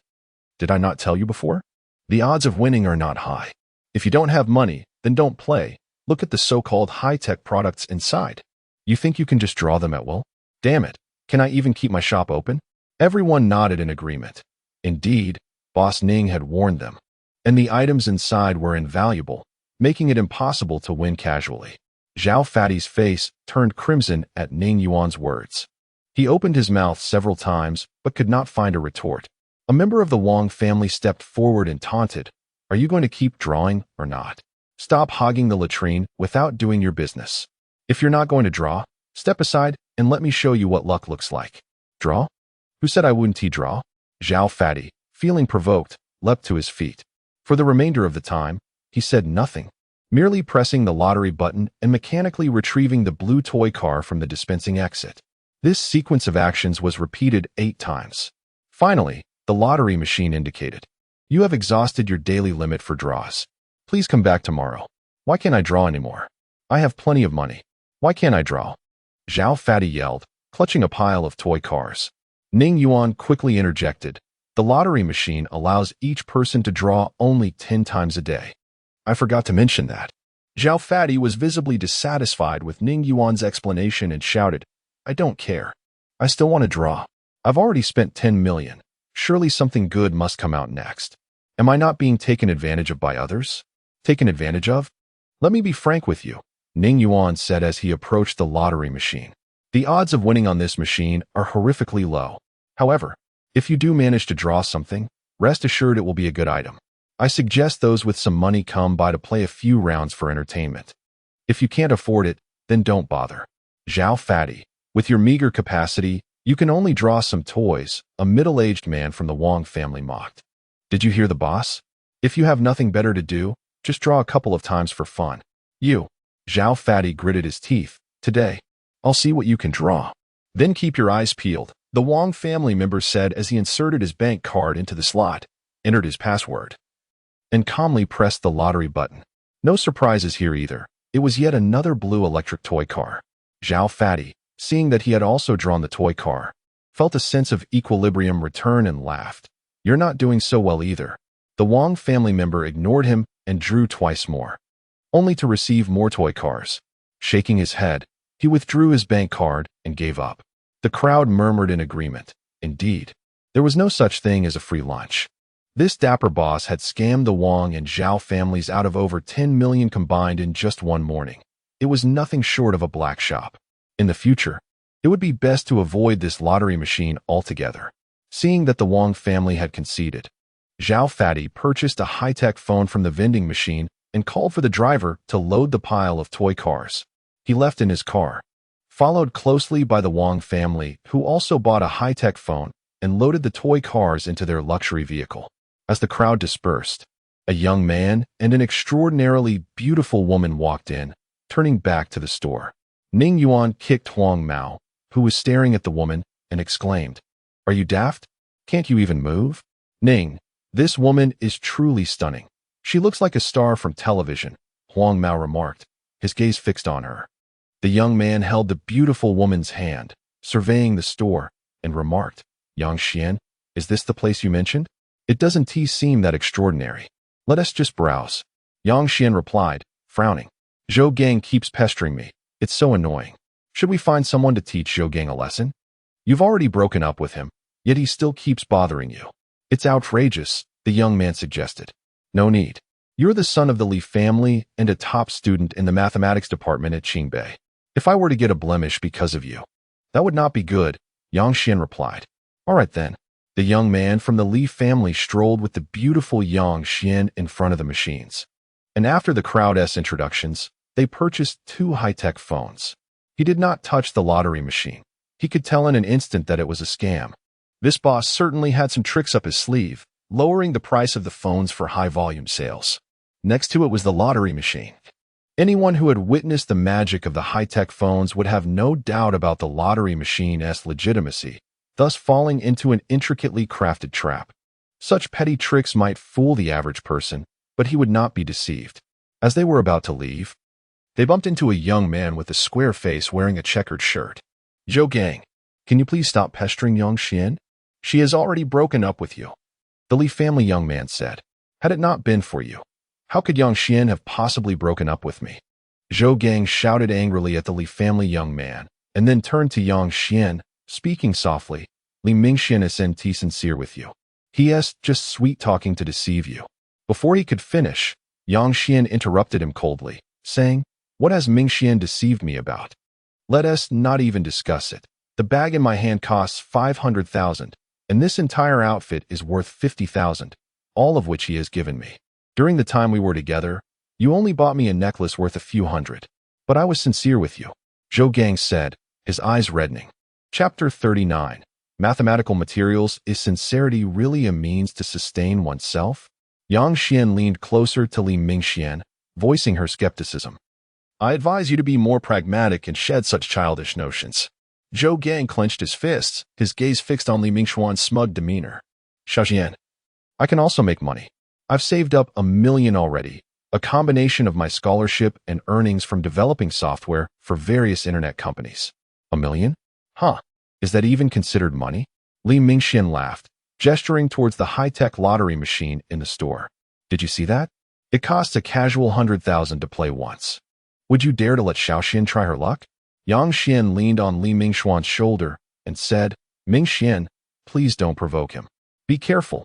"Did I not tell you before? The odds of winning are not high. If you don't have money, then don't play. Look at the so-called high-tech products inside. You think you can just draw them at will? Damn it, can I even keep my shop open?" Everyone nodded in agreement. Indeed, Boss Ning had warned them, and the items inside were invaluable, making it impossible to win casually. Zhao Fatty's face turned crimson at Ning Yuan's words. He opened his mouth several times, but could not find a retort. A member of the Wang family stepped forward and taunted, "Are you going to keep drawing or not? Stop hogging the latrine without doing your business. If you're not going to draw, step aside and let me show you what luck looks like." "Draw? Who said I wouldn't draw?" Zhao Fatty, feeling provoked, leapt to his feet. For the remainder of the time, he said nothing, merely pressing the lottery button and mechanically retrieving the blue toy car from the dispensing exit. This sequence of actions was repeated 8 times. Finally, the lottery machine indicated, "You have exhausted your daily limit for draws. Please come back tomorrow." "Why can't I draw anymore? I have plenty of money. Why can't I draw?" Zhao Fatty yelled, clutching a pile of toy cars. Ning Yuan quickly interjected, "The lottery machine allows each person to draw only 10 times a day. I forgot to mention that." Zhao Fatty was visibly dissatisfied with Ning Yuan's explanation and shouted, "I don't care. I still want to draw. I've already spent 10 million. Surely something good must come out next. Am I not being taken advantage of by others? Taken advantage of? Let me be frank with you. Ning Yuan said as he approached the lottery machine. The odds of winning on this machine are horrifically low. However, if you do manage to draw something, rest assured it will be a good item. I suggest those with some money come by to play a few rounds for entertainment. If you can't afford it, then don't bother. Zhao Fatty, with your meager capacity, you can only draw some toys, a middle-aged man from the Wang family mocked. Did you hear the boss? If you have nothing better to do, just draw a couple of times for fun. You. Zhao Fatty gritted his teeth. Today, I'll see what you can draw. Then keep your eyes peeled, the Wang family member said as he inserted his bank card into the slot, entered his password, and calmly pressed the lottery button. No surprises here either. It was yet another blue electric toy car. Zhao Fatty, seeing that he had also drawn the toy car, felt a sense of equilibrium return and laughed. You're not doing so well either. The Wang family member ignored him and drew twice more, only to receive more toy cars. Shaking his head, he withdrew his bank card and gave up. The crowd murmured in agreement. Indeed, there was no such thing as a free lunch. This dapper boss had scammed the Wang and Zhao families out of over 10 million combined in just one morning. It was nothing short of a black shop. In the future, it would be best to avoid this lottery machine altogether. Seeing that the Wang family had conceded, Zhao Fatty purchased a high-tech phone from the vending machine and called for the driver to load the pile of toy cars. He left in his car, followed closely by the Wang family, who also bought a high-tech phone and loaded the toy cars into their luxury vehicle. As the crowd dispersed, a young man and an extraordinarily beautiful woman walked in, turning back to the store. Ning Yuan kicked Huang Mao, who was staring at the woman, and exclaimed, "Are you daft? Can't you even move?" Ning, this woman is truly stunning. She looks like a star from television, Huang Mao remarked, his gaze fixed on her. The young man held the beautiful woman's hand, surveying the store, and remarked, "Yang Xian, is this the place you mentioned? It doesn't seem that extraordinary. Let us just browse." Yang Xian replied, frowning. "Zhou Gang keeps pestering me. It's so annoying. Should we find someone to teach Zhou Gang a lesson? You've already broken up with him, yet he still keeps bothering you." "It's outrageous," the young man suggested. "No need. You're the son of the Li family and a top student in the mathematics department at Qingbei. If I were to get a blemish because of you, that would not be good," Yang Xian replied. "All right then." The young man from the Li family strolled with the beautiful Yang Xian in front of the machines. And after the crowd's introductions, they purchased 2 high-tech phones. He did not touch the lottery machine. He could tell in an instant that it was a scam. This boss certainly had some tricks up his sleeve, lowering the price of the phones for high-volume sales. Next to it was the lottery machine. Anyone who had witnessed the magic of the high-tech phones would have no doubt about the lottery machine's legitimacy, thus falling into an intricately crafted trap. Such petty tricks might fool the average person, but he would not be deceived. As they were about to leave, they bumped into a young man with a square face wearing a checkered shirt. "Zhou Gang, can you please stop pestering Yang Xian? She has already broken up with you," the Li family young man said. "Had it not been for you, how could Yang Xian have possibly broken up with me?" Zhou Gang shouted angrily at the Li family young man, and then turned to Yang Xian, speaking softly. "Li Mingxian is sincere with you. He is just sweet-talking to deceive you." Before he could finish, Yang Xian interrupted him coldly, saying, "What has Mingxian deceived me about? Let us not even discuss it. The bag in my hand costs 500,000, and this entire outfit is worth 50,000, all of which he has given me. During the time we were together, you only bought me a necklace worth a few hundred, but I was sincere with you," Zhou Gang said, his eyes reddening. Chapter 39. Mathematical Materials. Is sincerity really a means to sustain oneself? Yang Xian leaned closer to Li Mingxian, voicing her skepticism. "I advise you to be more pragmatic and shed such childish notions." Zhou Gang clenched his fists, his gaze fixed on Li Mingxuan's smug demeanor. "Xiaoxian, I can also make money. I've saved up 1 million already, a combination of my scholarship and earnings from developing software for various internet companies." "1 million? Huh. Is that even considered money?" Li Mingxian laughed, gesturing towards the high-tech lottery machine in the store. "Did you see that? It costs a casual 100,000 to play once. Would you dare to let Xiaoxian try her luck?" Yang Xian leaned on Li Mingxuan's shoulder and said, "Mingxian, please don't provoke him. Be careful.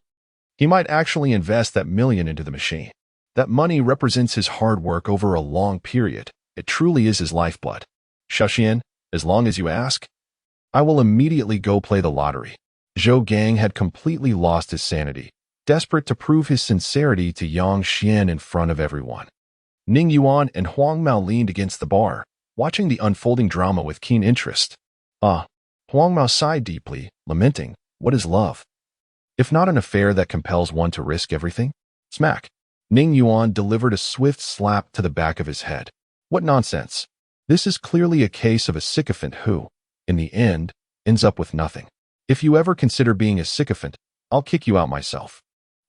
He might actually invest that 1 million into the machine. That money represents his hard work over a long period, It truly is his lifeblood. Xiaoxian, as long as you ask, I will immediately go play the lottery. Zhou Gang had completely lost his sanity, desperate to prove his sincerity to Yang Xian in front of everyone. Ning Yuan and Huang Mao leaned against the bar, watching the unfolding drama with keen interest. Huang Mao sighed deeply, lamenting, what is love? If not an affair that compels one to risk everything? Smack. Ning Yuan delivered a swift slap to the back of his head. What nonsense. This is clearly a case of a sycophant who, in the end, ends up with nothing. If you ever consider being a sycophant, I'll kick you out myself.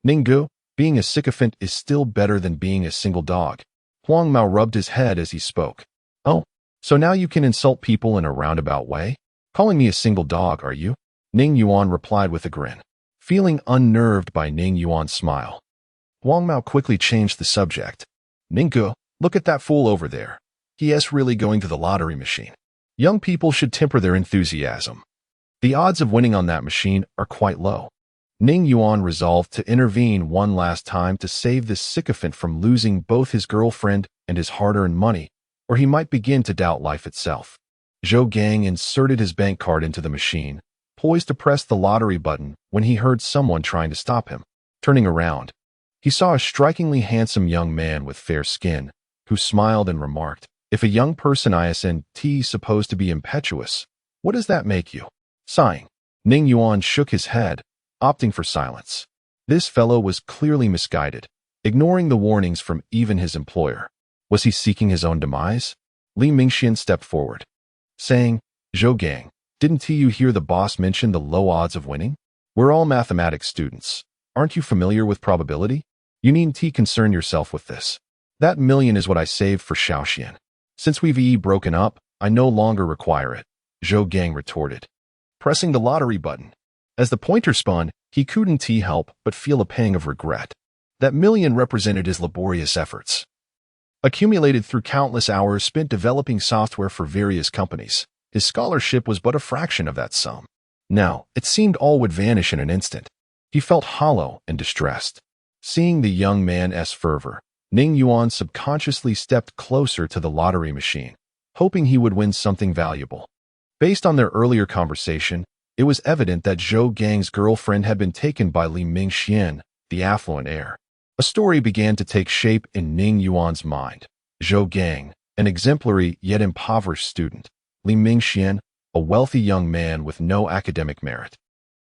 Ninggu, being a sycophant is still better than being a single dog. Huang Mao rubbed his head as he spoke. Oh, so now you can insult people in a roundabout way? Calling me a single dog, are you? Ning Yuan replied with a grin, feeling unnerved by Ning Yuan's smile. Huang Mao quickly changed the subject. Ninggu, look at that fool over there. He is really going to the lottery machine. Young people should temper their enthusiasm. The odds of winning on that machine are quite low. Ning Yuan resolved to intervene one last time to save this sycophant from losing both his girlfriend and his hard-earned money, or he might begin to doubt life itself. Zhou Gang inserted his bank card into the machine, poised to press the lottery button when he heard someone trying to stop him. Turning around, he saw a strikingly handsome young man with fair skin, who smiled and remarked, if a young person isn't supposed to be impetuous, what does that make you? Sighing, Ning Yuan shook his head, opting for silence. This fellow was clearly misguided, ignoring the warnings from even his employer. Was he seeking his own demise? Li Mingxian stepped forward, saying, Zhou Gang, didn't you hear the boss mention the low odds of winning? We're all mathematics students. Aren't you familiar with probability? You needn't concern yourself with this. That million is what I saved for Xiaoxian. Since we've broken up, I no longer require it, Zhou Gang retorted, pressing the lottery button. As the pointer spun, he couldn't help but feel a pang of regret. That million represented his laborious efforts, accumulated through countless hours spent developing software for various companies. His scholarship was but a fraction of that sum. Now, it seemed all would vanish in an instant. He felt hollow and distressed. Seeing the young man's fervor, Ning Yuan subconsciously stepped closer to the lottery machine, hoping he would win something valuable. Based on their earlier conversation, it was evident that Zhou Gang's girlfriend had been taken by Li Mingxian, the affluent heir. A story began to take shape in Ning Yuan's mind. Zhou Gang, an exemplary yet impoverished student. Li Mingxian, a wealthy young man with no academic merit.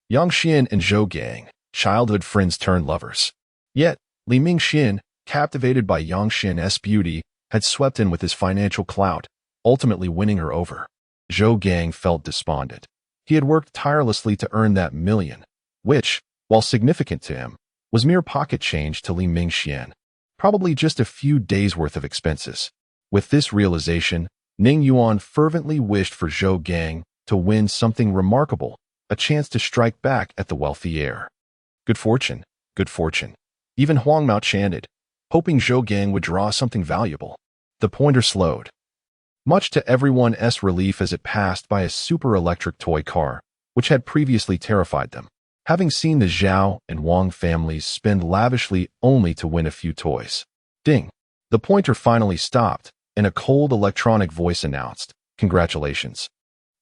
Yang Xian and Zhou Gang, childhood friends turned lovers. Yet, Li Mingxian, captivated by Yang Xian's beauty, had swept in with his financial clout, ultimately winning her over. Zhou Gang felt despondent. He had worked tirelessly to earn that million, which, while significant to him, was mere pocket change to Li Mingxian, probably just a few days' worth of expenses. With this realization, Ning Yuan fervently wished for Zhou Gang to win something remarkable, a chance to strike back at the wealthy heir. Good fortune, good fortune. Even Huang Mao chanted, hoping Zhou Gang would draw something valuable. The pointer slowed, much to everyone's relief as it passed by a super-electric toy car, which had previously terrified them, having seen the Zhao and Wang families spend lavishly only to win a few toys. Ding! The pointer finally stopped, and a cold electronic voice announced, congratulations.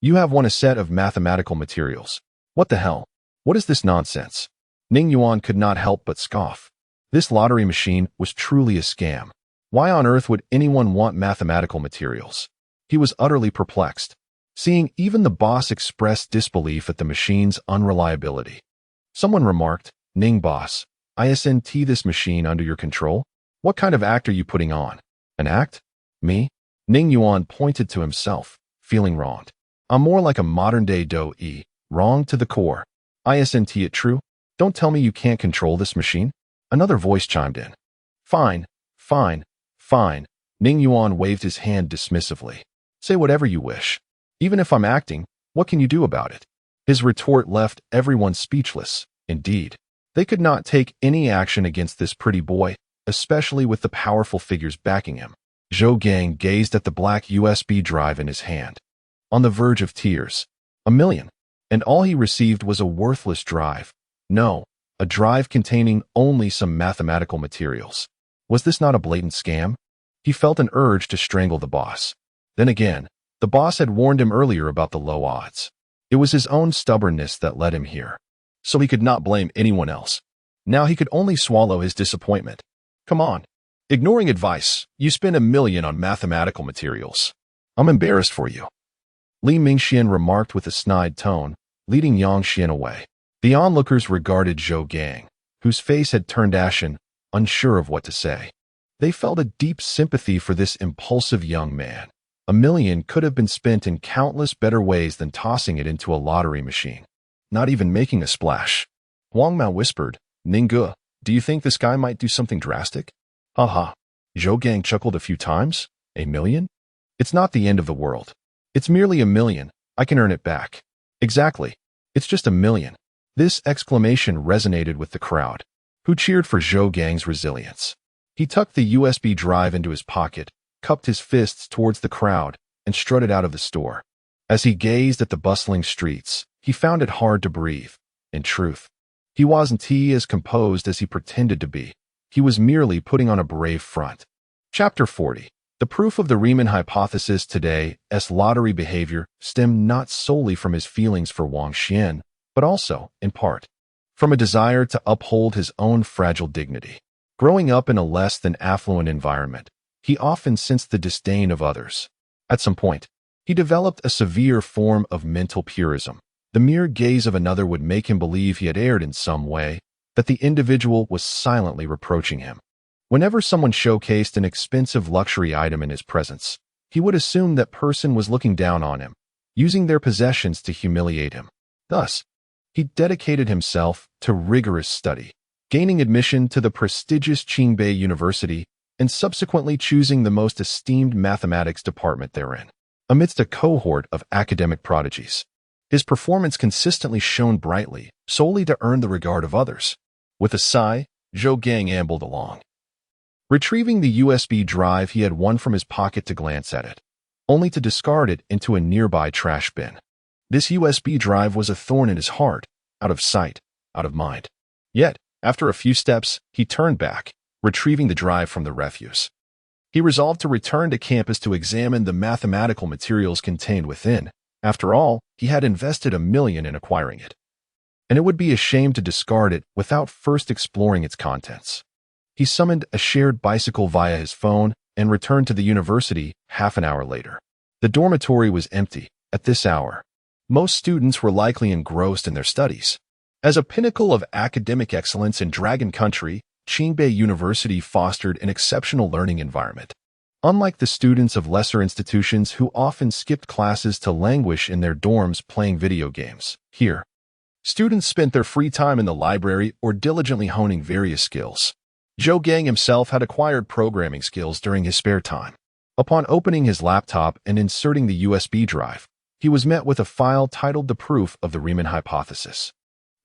You have won a set of mathematical materials. What the hell? What is this nonsense? Ning Yuan could not help but scoff. This lottery machine was truly a scam. Why on earth would anyone want mathematical materials? He was utterly perplexed, seeing even the boss express disbelief at the machine's unreliability. Someone remarked, Ning boss, isn't this machine under your control? What kind of act are you putting on? An act? Me? Ning Yuan pointed to himself, feeling wronged. I'm more like a modern-day Do-E, wrong to the core. Isn't it true? Don't tell me you can't control this machine? Another voice chimed in. Fine, fine, fine. Ning Yuan waved his hand dismissively. Say whatever you wish. Even if I'm acting, what can you do about it? His retort left everyone speechless. Indeed, they could not take any action against this pretty boy, especially with the powerful figures backing him. Zhou Gang gazed at the black USB drive in his hand, on the verge of tears. $1 million. And all he received was a worthless drive. No, a drive containing only some mathematical materials. Was this not a blatant scam? He felt an urge to strangle the boss. Then again, the boss had warned him earlier about the low odds. It was his own stubbornness that led him here. So he could not blame anyone else. Now he could only swallow his disappointment. Come on. Ignoring advice, you spend $1 million on mathematical materials. I'm embarrassed for you. Li Mingxian remarked with a snide tone, leading Yang Xian away. The onlookers regarded Zhou Gang, whose face had turned ashen, unsure of what to say. They felt a deep sympathy for this impulsive young man. $1 million could have been spent in countless better ways than tossing it into a lottery machine. Not even making a splash. Wang Mao whispered, Ningge, do you think this guy might do something drastic? Haha. Zhou Gang chuckled a few times. $1 million? It's not the end of the world. It's merely $1 million. I can earn it back. Exactly. It's just $1 million. This exclamation resonated with the crowd, who cheered for Zhou Gang's resilience. He tucked the USB drive into his pocket, cupped his fists towards the crowd, and strutted out of the store. As he gazed at the bustling streets, he found it hard to breathe. In truth, he wasn't as composed as he pretended to be. He was merely putting on a brave front. Chapter 40. The proof of the Reman Hypothesis today's lottery behavior stemmed not solely from his feelings for Wang Xian, but also, in part, from a desire to uphold his own fragile dignity. Growing up in a less than affluent environment, he often sensed the disdain of others. At some point, he developed a severe form of mental purism. The mere gaze of another would make him believe he had erred in some way, that the individual was silently reproaching him. Whenever someone showcased an expensive luxury item in his presence, he would assume that person was looking down on him, using their possessions to humiliate him. Thus, he dedicated himself to rigorous study, gaining admission to the prestigious Qingbei University and subsequently choosing the most esteemed mathematics department therein. Amidst a cohort of academic prodigies, his performance consistently shone brightly, solely to earn the regard of others. With a sigh, Zhou Gang ambled along, retrieving the USB drive he had won from his pocket to glance at it, only to discard it into a nearby trash bin. This USB drive was a thorn in his heart, out of sight, out of mind. Yet, after a few steps, he turned back, retrieving the drive from the refuse. He resolved to return to campus to examine the mathematical materials contained within. After all, he had invested $1 million in acquiring it, and it would be a shame to discard it without first exploring its contents. He summoned a shared bicycle via his phone and returned to the university half an hour later. The dormitory was empty at this hour. Most students were likely engrossed in their studies. As a pinnacle of academic excellence in Dragon Country, Qingbei University fostered an exceptional learning environment. Unlike the students of lesser institutions who often skipped classes to languish in their dorms playing video games, here, students spent their free time in the library or diligently honing various skills. Zhou Gang himself had acquired programming skills during his spare time. Upon opening his laptop and inserting the USB drive, he was met with a file titled The Proof of the Reman Hypothesis.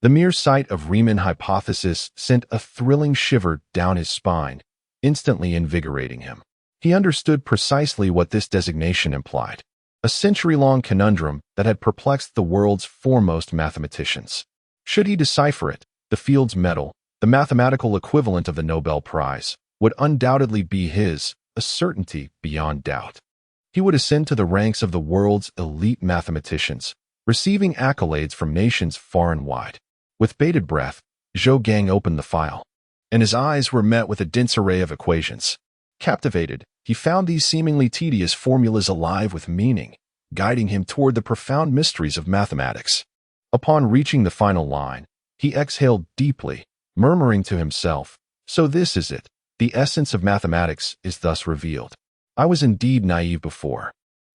The mere sight of Reman Hypothesis sent a thrilling shiver down his spine, instantly invigorating him. He understood precisely what this designation implied, a century-long conundrum that had perplexed the world's foremost mathematicians. Should he decipher it, the Fields Medal, the mathematical equivalent of the Nobel Prize, would undoubtedly be his, a certainty beyond doubt. He would ascend to the ranks of the world's elite mathematicians, receiving accolades from nations far and wide. With bated breath, Zhou Gang opened the file, and his eyes were met with a dense array of equations. Captivated, he found these seemingly tedious formulas alive with meaning, guiding him toward the profound mysteries of mathematics. Upon reaching the final line, he exhaled deeply, murmuring to himself, "So this is it. The essence of mathematics is thus revealed. I was indeed naive before."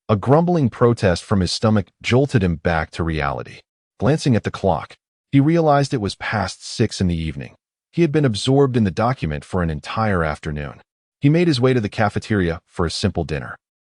A grumbling protest from his stomach jolted him back to reality. Glancing at the clock, he realized it was past 6 in the evening. He had been absorbed in the document for an entire afternoon. He made his way to the cafeteria for a simple dinner,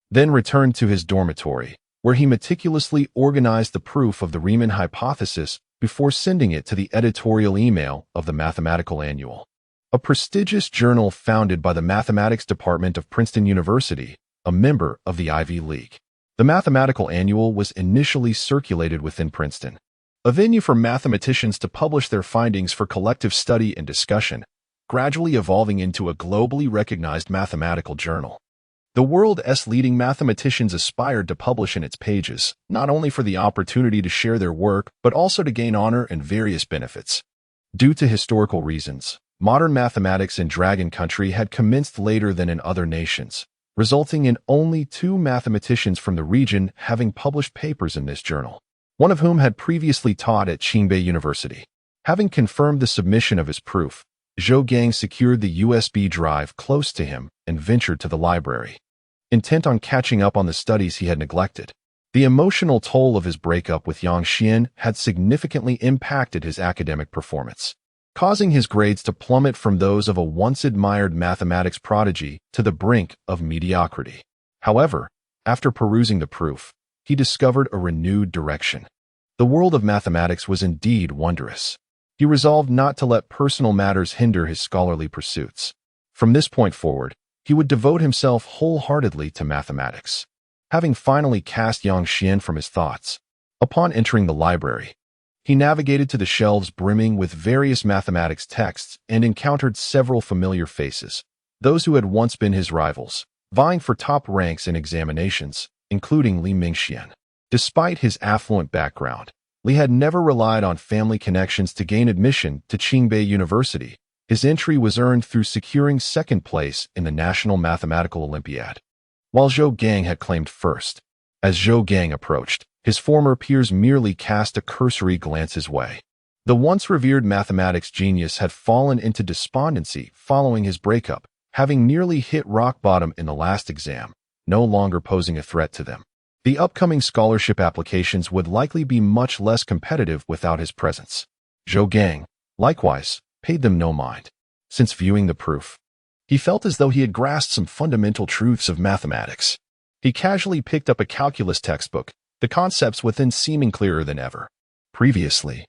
then returned to his dormitory, where he meticulously organized the proof of the Reman Hypothesis before sending it to the editorial email of the Mathematical Annual, a prestigious journal founded by the Mathematics Department of Princeton University, a member of the Ivy League. The Mathematical Annual was initially circulated within Princeton, a venue for mathematicians to publish their findings for collective study and discussion, gradually evolving into a globally recognized mathematical journal. The world's leading mathematicians aspired to publish in its pages, not only for the opportunity to share their work, but also to gain honor and various benefits. Due to historical reasons, modern mathematics in Dragon Country had commenced later than in other nations, resulting in only 2 mathematicians from the region having published papers in this journal, one of whom had previously taught at Qingbei University. Having confirmed the submission of his proof, Zhou Gang secured the USB drive close to him and ventured to the library, intent on catching up on the studies he had neglected. The emotional toll of his breakup with Yang Xian had significantly impacted his academic performance, causing his grades to plummet from those of a once-admired mathematics prodigy to the brink of mediocrity. However, after perusing the proof, he discovered a renewed direction. The world of mathematics was indeed wondrous. He resolved not to let personal matters hinder his scholarly pursuits. From this point forward, he would devote himself wholeheartedly to mathematics. Having finally cast Yang Xian from his thoughts, upon entering the library, he navigated to the shelves brimming with various mathematics texts and encountered several familiar faces, those who had once been his rivals, vying for top ranks in examinations, including Li Mingxian. Despite his affluent background, Li had never relied on family connections to gain admission to Qingbei University. His entry was earned through securing second place in the National Mathematical Olympiad, while Zhou Gang had claimed first. As Zhou Gang approached, his former peers merely cast a cursory glance his way. The once revered mathematics genius had fallen into despondency following his breakup, having nearly hit rock bottom in the last exam, no longer posing a threat to them. The upcoming scholarship applications would likely be much less competitive without his presence. Zhou Gang, likewise, paid them no mind. Since viewing the proof, he felt as though he had grasped some fundamental truths of mathematics. He casually picked up a calculus textbook, the concepts within seeming clearer than ever. Previously,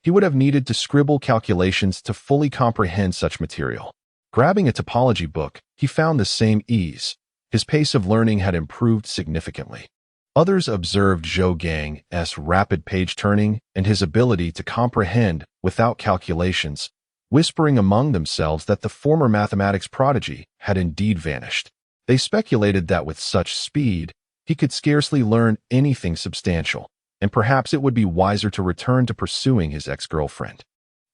he would have needed to scribble calculations to fully comprehend such material. Grabbing a topology book, he found the same ease. His pace of learning had improved significantly. Others observed Zhou Gang's rapid page-turning and his ability to comprehend without calculations, whispering among themselves that the former mathematics prodigy had indeed vanished. They speculated that with such speed, he could scarcely learn anything substantial, and perhaps it would be wiser to return to pursuing his ex-girlfriend,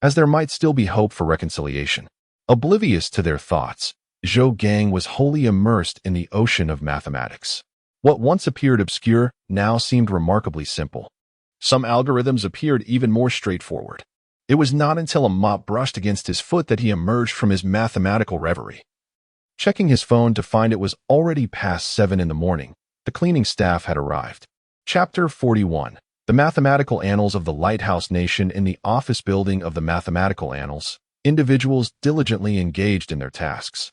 as there might still be hope for reconciliation. Oblivious to their thoughts, Zhou Gang was wholly immersed in the ocean of mathematics. What once appeared obscure now seemed remarkably simple. Some algorithms appeared even more straightforward. It was not until a mop brushed against his foot that he emerged from his mathematical reverie. Checking his phone to find it was already past 7 in the morning, the cleaning staff had arrived. Chapter 41. The Mathematical Annals of the Lighthouse Nation. In the office building of the Mathematical Annals, individuals diligently engaged in their tasks.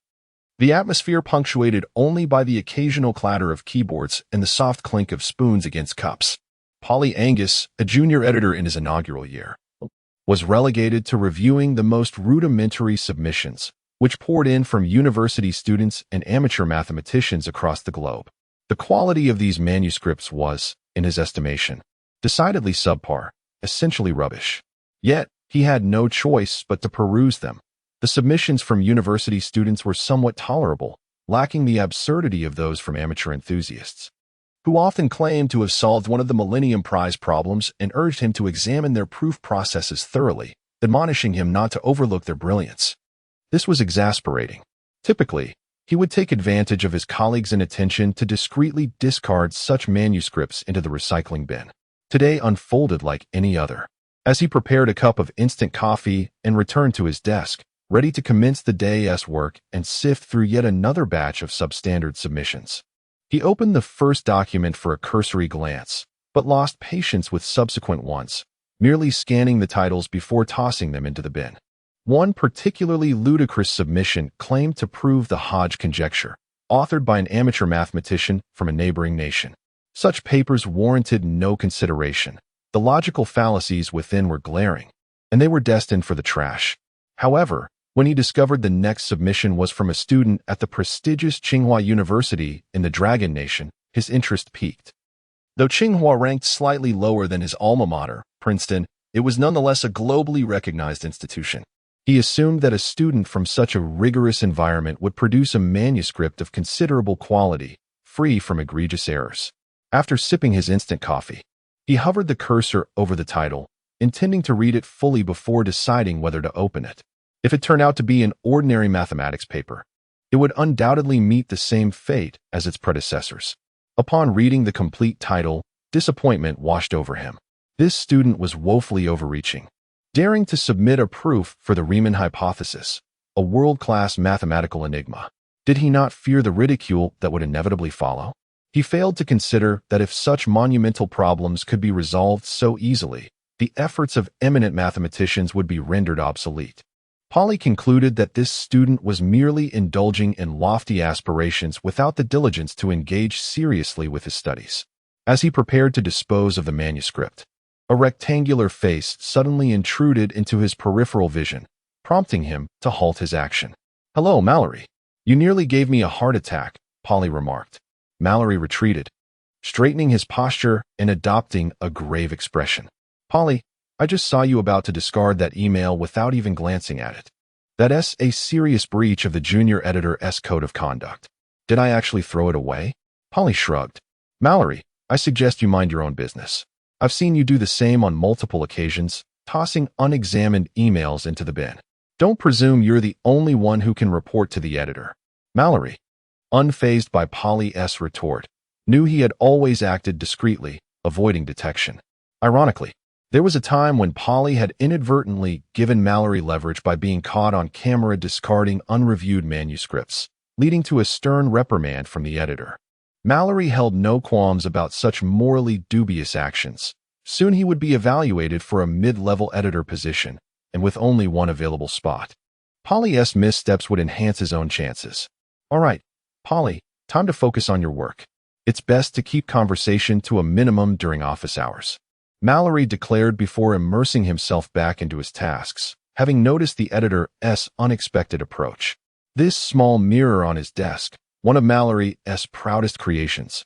The atmosphere punctuated only by the occasional clatter of keyboards and the soft clink of spoons against cups. Polly Angus, a junior editor in his inaugural year, was relegated to reviewing the most rudimentary submissions, which poured in from university students and amateur mathematicians across the globe. The quality of these manuscripts was, in his estimation, decidedly subpar, essentially rubbish. Yet, he had no choice but to peruse them. The submissions from university students were somewhat tolerable, lacking the absurdity of those from amateur enthusiasts, who often claimed to have solved one of the Millennium Prize problems and urged him to examine their proof processes thoroughly, admonishing him not to overlook their brilliance. This was exasperating. Typically, he would take advantage of his colleagues' inattention to discreetly discard such manuscripts into the recycling bin. Today unfolded like any other. As he prepared a cup of instant coffee and returned to his desk, ready to commence the day's work and sift through yet another batch of substandard submissions, he opened the first document for a cursory glance, but lost patience with subsequent ones, merely scanning the titles before tossing them into the bin. One particularly ludicrous submission claimed to prove the Hodge conjecture, authored by an amateur mathematician from a neighboring nation. Such papers warranted no consideration. The logical fallacies within were glaring, and they were destined for the trash. However, when he discovered the next submission was from a student at the prestigious Tsinghua University in the Dragon Nation, his interest peaked. Though Tsinghua ranked slightly lower than his alma mater, Princeton, it was nonetheless a globally recognized institution. He assumed that a student from such a rigorous environment would produce a manuscript of considerable quality, free from egregious errors. After sipping his instant coffee, he hovered the cursor over the title, intending to read it fully before deciding whether to open it. If it turned out to be an ordinary mathematics paper, it would undoubtedly meet the same fate as its predecessors. Upon reading the complete title, disappointment washed over him. This student was woefully overreaching, daring to submit a proof for the Reman Hypothesis, a world-class mathematical enigma. Did he not fear the ridicule that would inevitably follow? He failed to consider that if such monumental problems could be resolved so easily, the efforts of eminent mathematicians would be rendered obsolete. Polly concluded that this student was merely indulging in lofty aspirations without the diligence to engage seriously with his studies. As he prepared to dispose of the manuscript, a rectangular face suddenly intruded into his peripheral vision, prompting him to halt his action. "Hello, Mallory. You nearly gave me a heart attack," Polly remarked. Mallory retreated, straightening his posture and adopting a grave expression. "Polly, I just saw you about to discard that email without even glancing at it. That's a serious breach of the junior editor's code of conduct. Did I actually throw it away?" Polly shrugged. "Mallory, I suggest you mind your own business. I've seen you do the same on multiple occasions, tossing unexamined emails into the bin. Don't presume you're the only one who can report to the editor." Mallory, unfazed by Polly's retort, knew he had always acted discreetly, avoiding detection. Ironically, there was a time when Polly had inadvertently given Mallory leverage by being caught on camera discarding unreviewed manuscripts, leading to a stern reprimand from the editor. Mallory held no qualms about such morally dubious actions. Soon he would be evaluated for a mid-level editor position, and with only one available spot. Polly's missteps would enhance his own chances. "All right, Polly, time to focus on your work. It's best to keep conversation to a minimum during office hours," Mallory declared before immersing himself back into his tasks, having noticed the editor's unexpected approach. This small mirror on his desk, one of Mallory's proudest creations,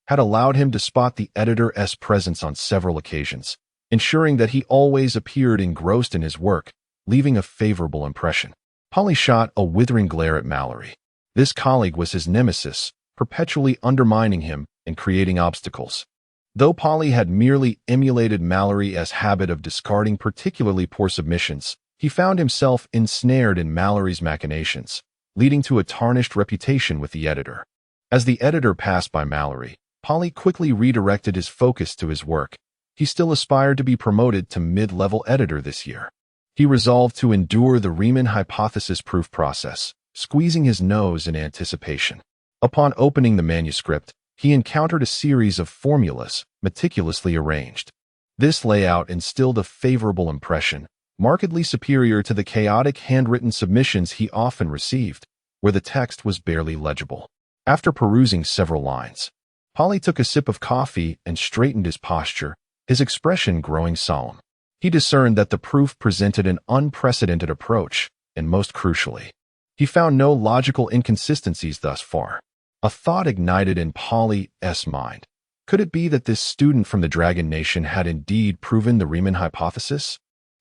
had allowed him to spot the editor's presence on several occasions, ensuring that he always appeared engrossed in his work, leaving a favorable impression. Polly shot a withering glare at Mallory. This colleague was his nemesis, perpetually undermining him and creating obstacles. Though Polly had merely emulated Mallory's habit of discarding particularly poor submissions, he found himself ensnared in Mallory's machinations, leading to a tarnished reputation with the editor. As the editor passed by Mallory, Polly quickly redirected his focus to his work. He still aspired to be promoted to mid-level editor this year. He resolved to endure the Reman Hypothesis proof process, squeezing his nose in anticipation. Upon opening the manuscript, he encountered a series of formulas, meticulously arranged. This layout instilled a favorable impression, markedly superior to the chaotic handwritten submissions he often received, where the text was barely legible. After perusing several lines, Polly took a sip of coffee and straightened his posture, his expression growing solemn. He discerned that the proof presented an unprecedented approach, and most crucially, he found no logical inconsistencies thus far. A thought ignited in Polly's mind. Could it be that this student from the Dragon Nation had indeed proven the Reman Hypothesis?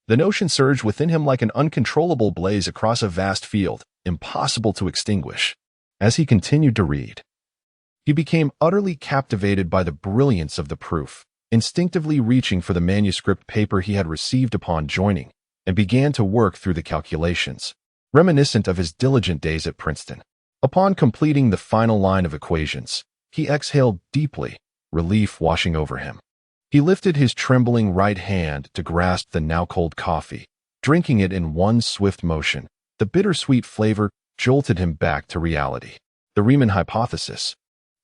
The notion surged within him like an uncontrollable blaze across a vast field, impossible to extinguish. As he continued to read, he became utterly captivated by the brilliance of the proof, instinctively reaching for the manuscript paper he had received upon joining, and began to work through the calculations, reminiscent of his diligent days at Princeton. Upon completing the final line of equations, he exhaled deeply, relief washing over him. He lifted his trembling right hand to grasp the now-cold coffee, drinking it in one swift motion. The bittersweet flavor jolted him back to reality. The Reman Hypothesis,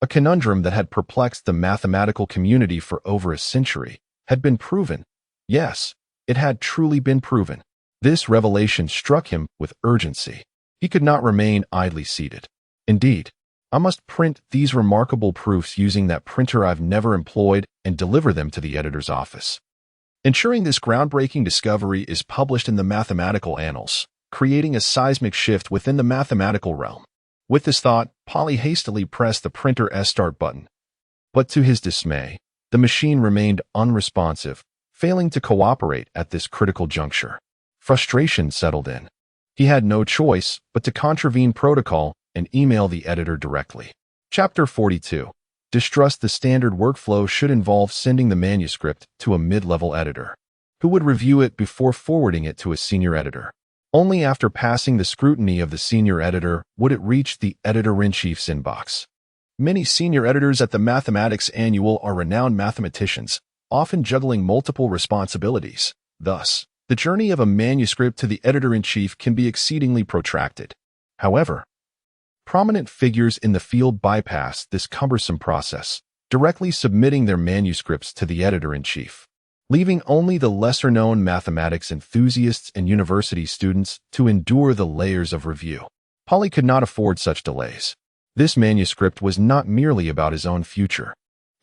a conundrum that had perplexed the mathematical community for over a century, had been proven. Yes, it had truly been proven. This revelation struck him with urgency. He could not remain idly seated. Indeed, I must print these remarkable proofs using that printer I've never employed and deliver them to the editor's office, ensuring this groundbreaking discovery is published in the mathematical annals, creating a seismic shift within the mathematical realm. With this thought, Polly hastily pressed the printer's start button. But to his dismay, the machine remained unresponsive, failing to cooperate at this critical juncture. Frustration settled in. He had no choice but to contravene protocol and email the editor directly. Chapter 42. Distrust. The standard workflow should involve sending the manuscript to a mid-level editor, who would review it before forwarding it to a senior editor. Only after passing the scrutiny of the senior editor would it reach the editor-in-chief's inbox. Many senior editors at the Mathematics Annual are renowned mathematicians, often juggling multiple responsibilities. Thus, the journey of a manuscript to the editor-in-chief can be exceedingly protracted. However, prominent figures in the field bypass this cumbersome process, directly submitting their manuscripts to the editor-in-chief, leaving only the lesser-known mathematics enthusiasts and university students to endure the layers of review. Polly could not afford such delays. This manuscript was not merely about his own future.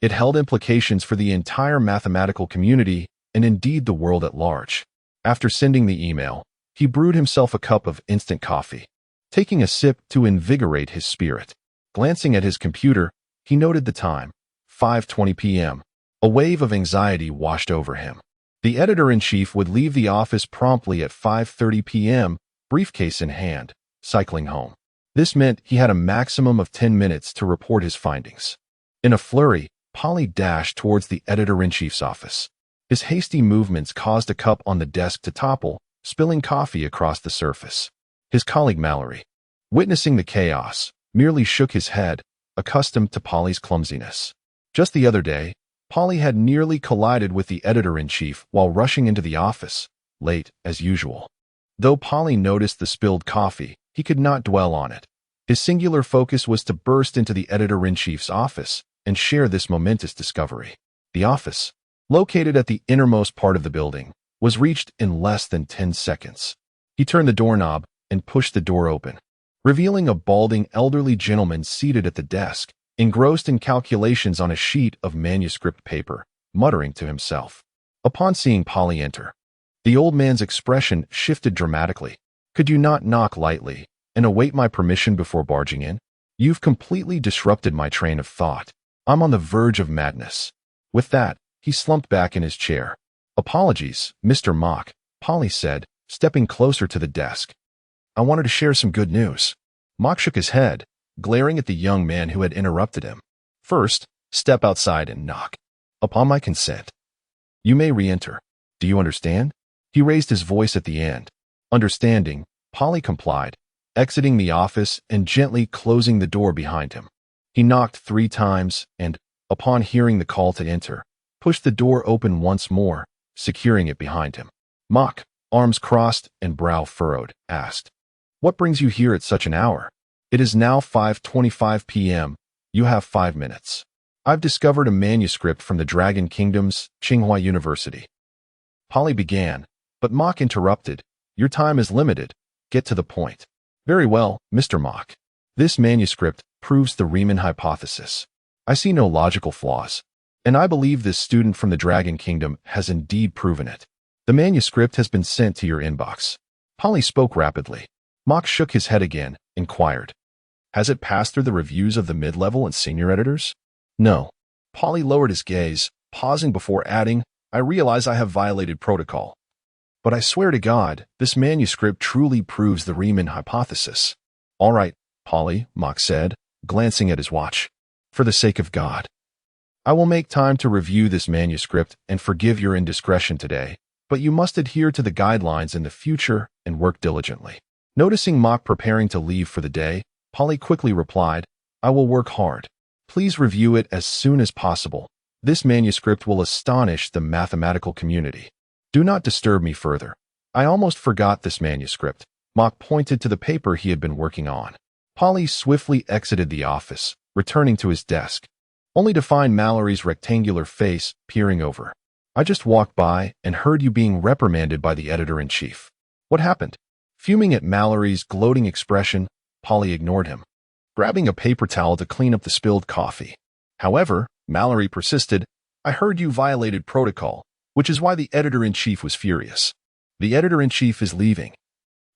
It held implications for the entire mathematical community and indeed the world at large. After sending the email, he brewed himself a cup of instant coffee, taking a sip to invigorate his spirit. Glancing at his computer, he noted the time, 5:20 p.m. A wave of anxiety washed over him. The editor-in-chief would leave the office promptly at 5:30 p.m., briefcase in hand, cycling home. This meant he had a maximum of 10 minutes to report his findings. In a flurry, Polly dashed towards the editor-in-chief's office. His hasty movements caused a cup on the desk to topple, spilling coffee across the surface. His colleague Mallory, witnessing the chaos, merely shook his head, accustomed to Polly's clumsiness. Just the other day, Polly had nearly collided with the editor-in-chief while rushing into the office, late as usual. Though Polly noticed the spilled coffee, he could not dwell on it. His singular focus was to burst into the editor-in-chief's office and share this momentous discovery. The office, located at the innermost part of the building, was reached in less than 10 seconds. He turned the doorknob and pushed the door open, revealing a balding elderly gentleman seated at the desk, engrossed in calculations on a sheet of manuscript paper, muttering to himself. Upon seeing Polly enter, the old man's expression shifted dramatically. "Could you not knock lightly and await my permission before barging in? You've completely disrupted my train of thought. I'm on the verge of madness." With that, he slumped back in his chair. "Apologies, Mr. Mock," Polly said, stepping closer to the desk. "I wanted to share some good news." Mock shook his head, glaring at the young man who had interrupted him. "First, step outside and knock. Upon my consent, you may re-enter. Do you understand?" He raised his voice at the end. Understanding, Polly complied, exiting the office and gently closing the door behind him. He knocked 3 times and, upon hearing the call to enter, pushed the door open once more, securing it behind him. Mock, arms crossed and brow furrowed, asked, "What brings you here at such an hour?" "It is now 5:25 p.m. You have 5 minutes. I've discovered a manuscript from the Dragon Kingdom's Tsinghua University." Polly began, but Mock interrupted. "Your time is limited. Get to the point." "Very well, Mr. Mock. This manuscript proves the Reman Hypothesis. I see no logical flaws, and I believe this student from the Dragon Kingdom has indeed proven it. The manuscript has been sent to your inbox." Polly spoke rapidly. Mock shook his head again, inquired, "Has it passed through the reviews of the mid-level and senior editors?" "No." Polly lowered his gaze, pausing before adding, "I realize I have violated protocol. But I swear to God, this manuscript truly proves the Reman Hypothesis." "All right, Polly," Mock said, glancing at his watch. "For the sake of God, I will make time to review this manuscript and forgive your indiscretion today, but you must adhere to the guidelines in the future and work diligently." Noticing Mock preparing to leave for the day, Polly quickly replied, "I will work hard. Please review it as soon as possible. This manuscript will astonish the mathematical community. Do not disturb me further. I almost forgot this manuscript." Mock pointed to the paper he had been working on. Polly swiftly exited the office, returning to his desk, only to find Mallory's rectangular face peering over. "I just walked by and heard you being reprimanded by the editor-in-chief. What happened?" Fuming at Mallory's gloating expression, Polly ignored him, grabbing a paper towel to clean up the spilled coffee. However, Mallory persisted, "I heard you violated protocol, which is why the editor-in-chief was furious." "The editor-in-chief is leaving,"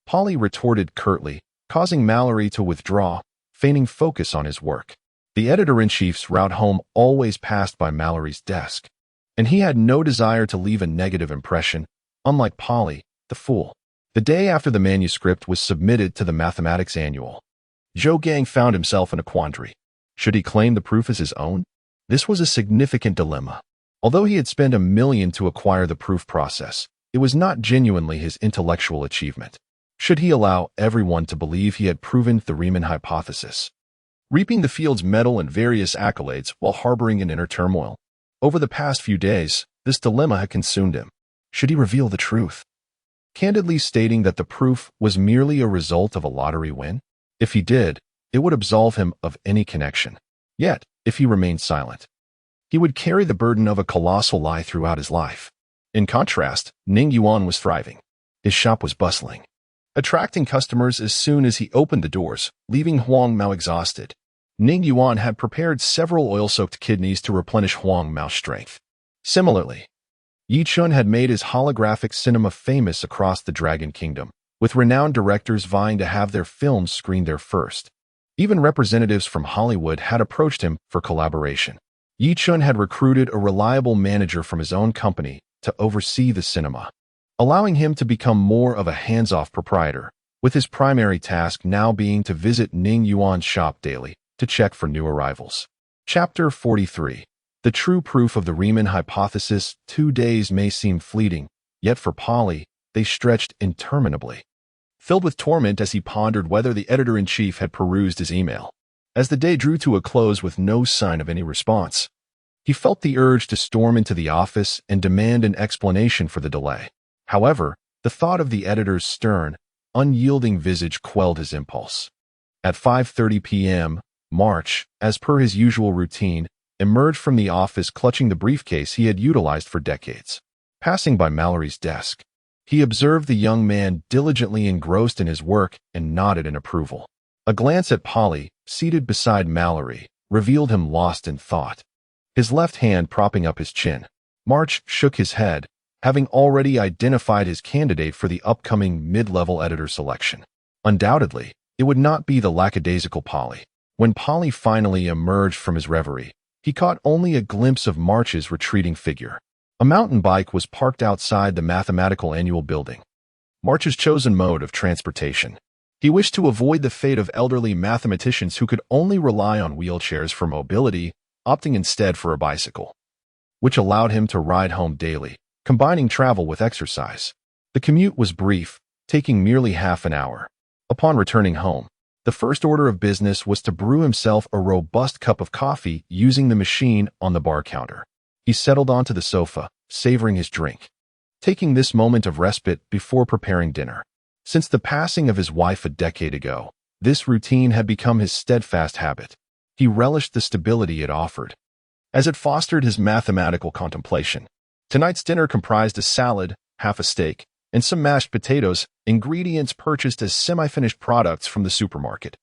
Polly retorted curtly, causing Mallory to withdraw, feigning focus on his work. The editor-in-chief's route home always passed by Mallory's desk, and he had no desire to leave a negative impression, unlike Polly, the fool. The day after the manuscript was submitted to the Mathematics Annual, Zhou Gang found himself in a quandary. Should he claim the proof as his own? This was a significant dilemma. Although he had spent $1 million to acquire the proof process, it was not genuinely his intellectual achievement. Should he allow everyone to believe he had proven the Reman Hypothesis, reaping the field's medal and various accolades while harboring an inner turmoil? Over the past few days, this dilemma had consumed him. Should he reveal the truth, candidly stating that the proof was merely a result of a lottery win? If he did, it would absolve him of any connection. Yet, if he remained silent, he would carry the burden of a colossal lie throughout his life. In contrast, Ning Yuan was thriving. His shop was bustling, attracting customers as soon as he opened the doors, leaving Huang Mao exhausted. Ning Yuan had prepared several oil-soaked kidneys to replenish Huang Mao's strength. Similarly, Yi Chun had made his holographic cinema famous across the Dragon Kingdom, with renowned directors vying to have their films screened there first. Even representatives from Hollywood had approached him for collaboration. Yi Chun had recruited a reliable manager from his own company to oversee the cinema, allowing him to become more of a hands-off proprietor, with his primary task now being to visit Ning Yuan's shop daily to check for new arrivals. Chapter 43. The True Proof of the Reman Hypothesis. 2 days may seem fleeting, yet for Polly, they stretched interminably. Filled with torment as he pondered whether the editor-in-chief had perused his email. As the day drew to a close with no sign of any response, he felt the urge to storm into the office and demand an explanation for the delay. However, the thought of the editor's stern, unyielding visage quelled his impulse. At 5:30 p.m., March, as per his usual routine, emerged from the office clutching the briefcase he had utilized for decades. Passing by Mallory's desk, he observed the young man diligently engrossed in his work and nodded in approval. A glance at Polly, seated beside Mallory, revealed him lost in thought, his left hand propping up his chin. March shook his head, having already identified his candidate for the upcoming mid-level editor selection. Undoubtedly, it would not be the lackadaisical Polly. When Polly finally emerged from his reverie, he caught only a glimpse of March's retreating figure. A mountain bike was parked outside the Mathematical Annual building, March's chosen mode of transportation. He wished to avoid the fate of elderly mathematicians who could only rely on wheelchairs for mobility, opting instead for a bicycle, which allowed him to ride home daily, combining travel with exercise. The commute was brief, taking merely half an hour. Upon returning home, the first order of business was to brew himself a robust cup of coffee using the machine on the bar counter. He settled onto the sofa, savoring his drink, taking this moment of respite before preparing dinner. Since the passing of his wife a decade ago, this routine had become his steadfast habit. He relished the stability it offered, as it fostered his mathematical contemplation. Tonight's dinner comprised a salad, half a steak, and some mashed potatoes, ingredients purchased as semi-finished products from the supermarket,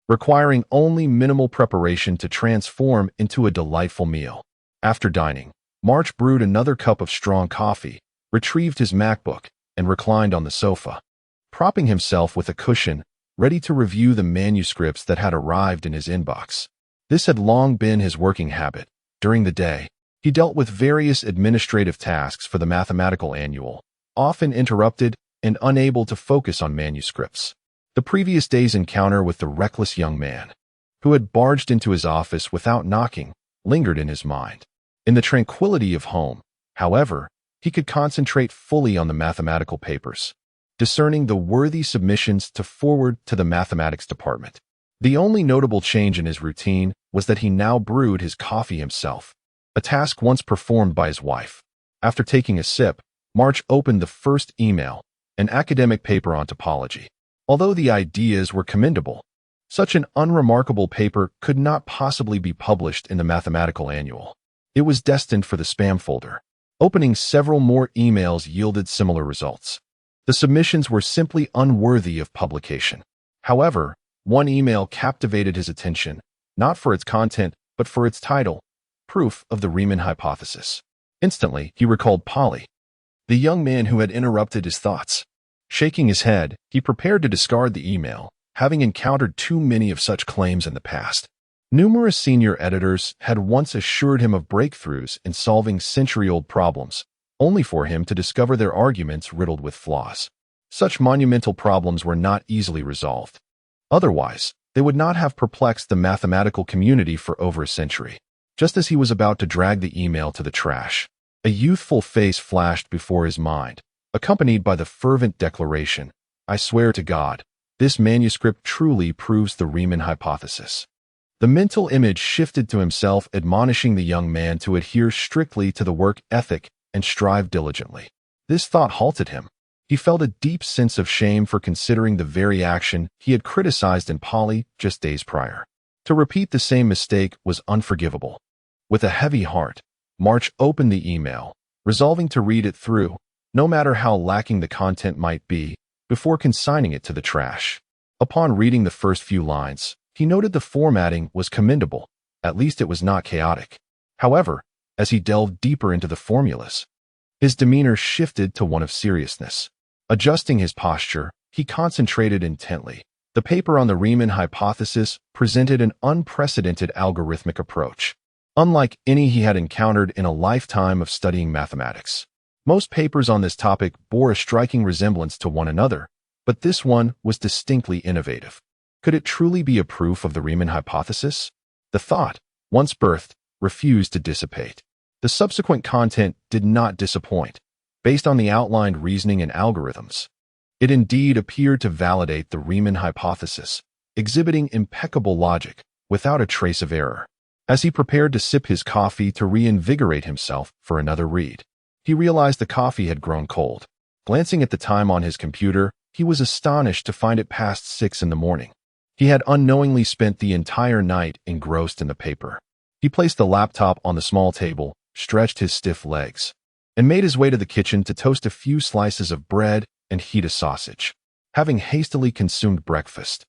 requiring only minimal preparation to transform into a delightful meal. After dining, March brewed another cup of strong coffee, retrieved his MacBook, and reclined on the sofa, propping himself with a cushion, ready to review the manuscripts that had arrived in his inbox. This had long been his working habit. During the day, he dealt with various administrative tasks for the Mathematical Annual, often interrupted and unable to focus on manuscripts. The previous day's encounter with the reckless young man, who had barged into his office without knocking, lingered in his mind. In the tranquility of home, however, he could concentrate fully on the mathematical papers, discerning the worthy submissions to forward to the mathematics department. The only notable change in his routine was that he now brewed his coffee himself, a task once performed by his wife. After taking a sip, March opened the first email, an academic paper on topology. Although the ideas were commendable, such an unremarkable paper could not possibly be published in the Mathematical Annual. It was destined for the spam folder. Opening several more emails yielded similar results. The submissions were simply unworthy of publication. However, one email captivated his attention, not for its content, but for its title, Proof of the Reman Hypothesis. Instantly, he recalled Polly, the young man who had interrupted his thoughts. Shaking his head, he prepared to discard the email, having encountered too many of such claims in the past. Numerous senior editors had once assured him of breakthroughs in solving century-old problems, only for him to discover their arguments riddled with flaws. Such monumental problems were not easily resolved. Otherwise, they would not have perplexed the mathematical community for over a century. Just as he was about to drag the email to the trash, a youthful face flashed before his mind, accompanied by the fervent declaration, "I swear to God, this manuscript truly proves the Reman Hypothesis." The mental image shifted to himself, admonishing the young man to adhere strictly to the work ethic and strive diligently. This thought halted him. He felt a deep sense of shame for considering the very action he had criticized in Polly just days prior. To repeat the same mistake was unforgivable. With a heavy heart, March opened the email, resolving to read it through, no matter how lacking the content might be, before consigning it to the trash. Upon reading the first few lines, he noted the formatting was commendable, at least it was not chaotic. However, as he delved deeper into the formulas, his demeanor shifted to one of seriousness. Adjusting his posture, he concentrated intently. The paper on the Reman Hypothesis presented an unprecedented algorithmic approach, unlike any he had encountered in a lifetime of studying mathematics. Most papers on this topic bore a striking resemblance to one another, but this one was distinctly innovative. Could it truly be a proof of the Reman Hypothesis? The thought, once birthed, refused to dissipate. The subsequent content did not disappoint. Based on the outlined reasoning and algorithms, it indeed appeared to validate the Reman Hypothesis, exhibiting impeccable logic, without a trace of error. As he prepared to sip his coffee to reinvigorate himself for another read, he realized the coffee had grown cold. Glancing at the time on his computer, he was astonished to find it past 6 in the morning. He had unknowingly spent the entire night engrossed in the paper. He placed the laptop on the small table, stretched his stiff legs, and made his way to the kitchen to toast a few slices of bread and heat a sausage. Having hastily consumed breakfast,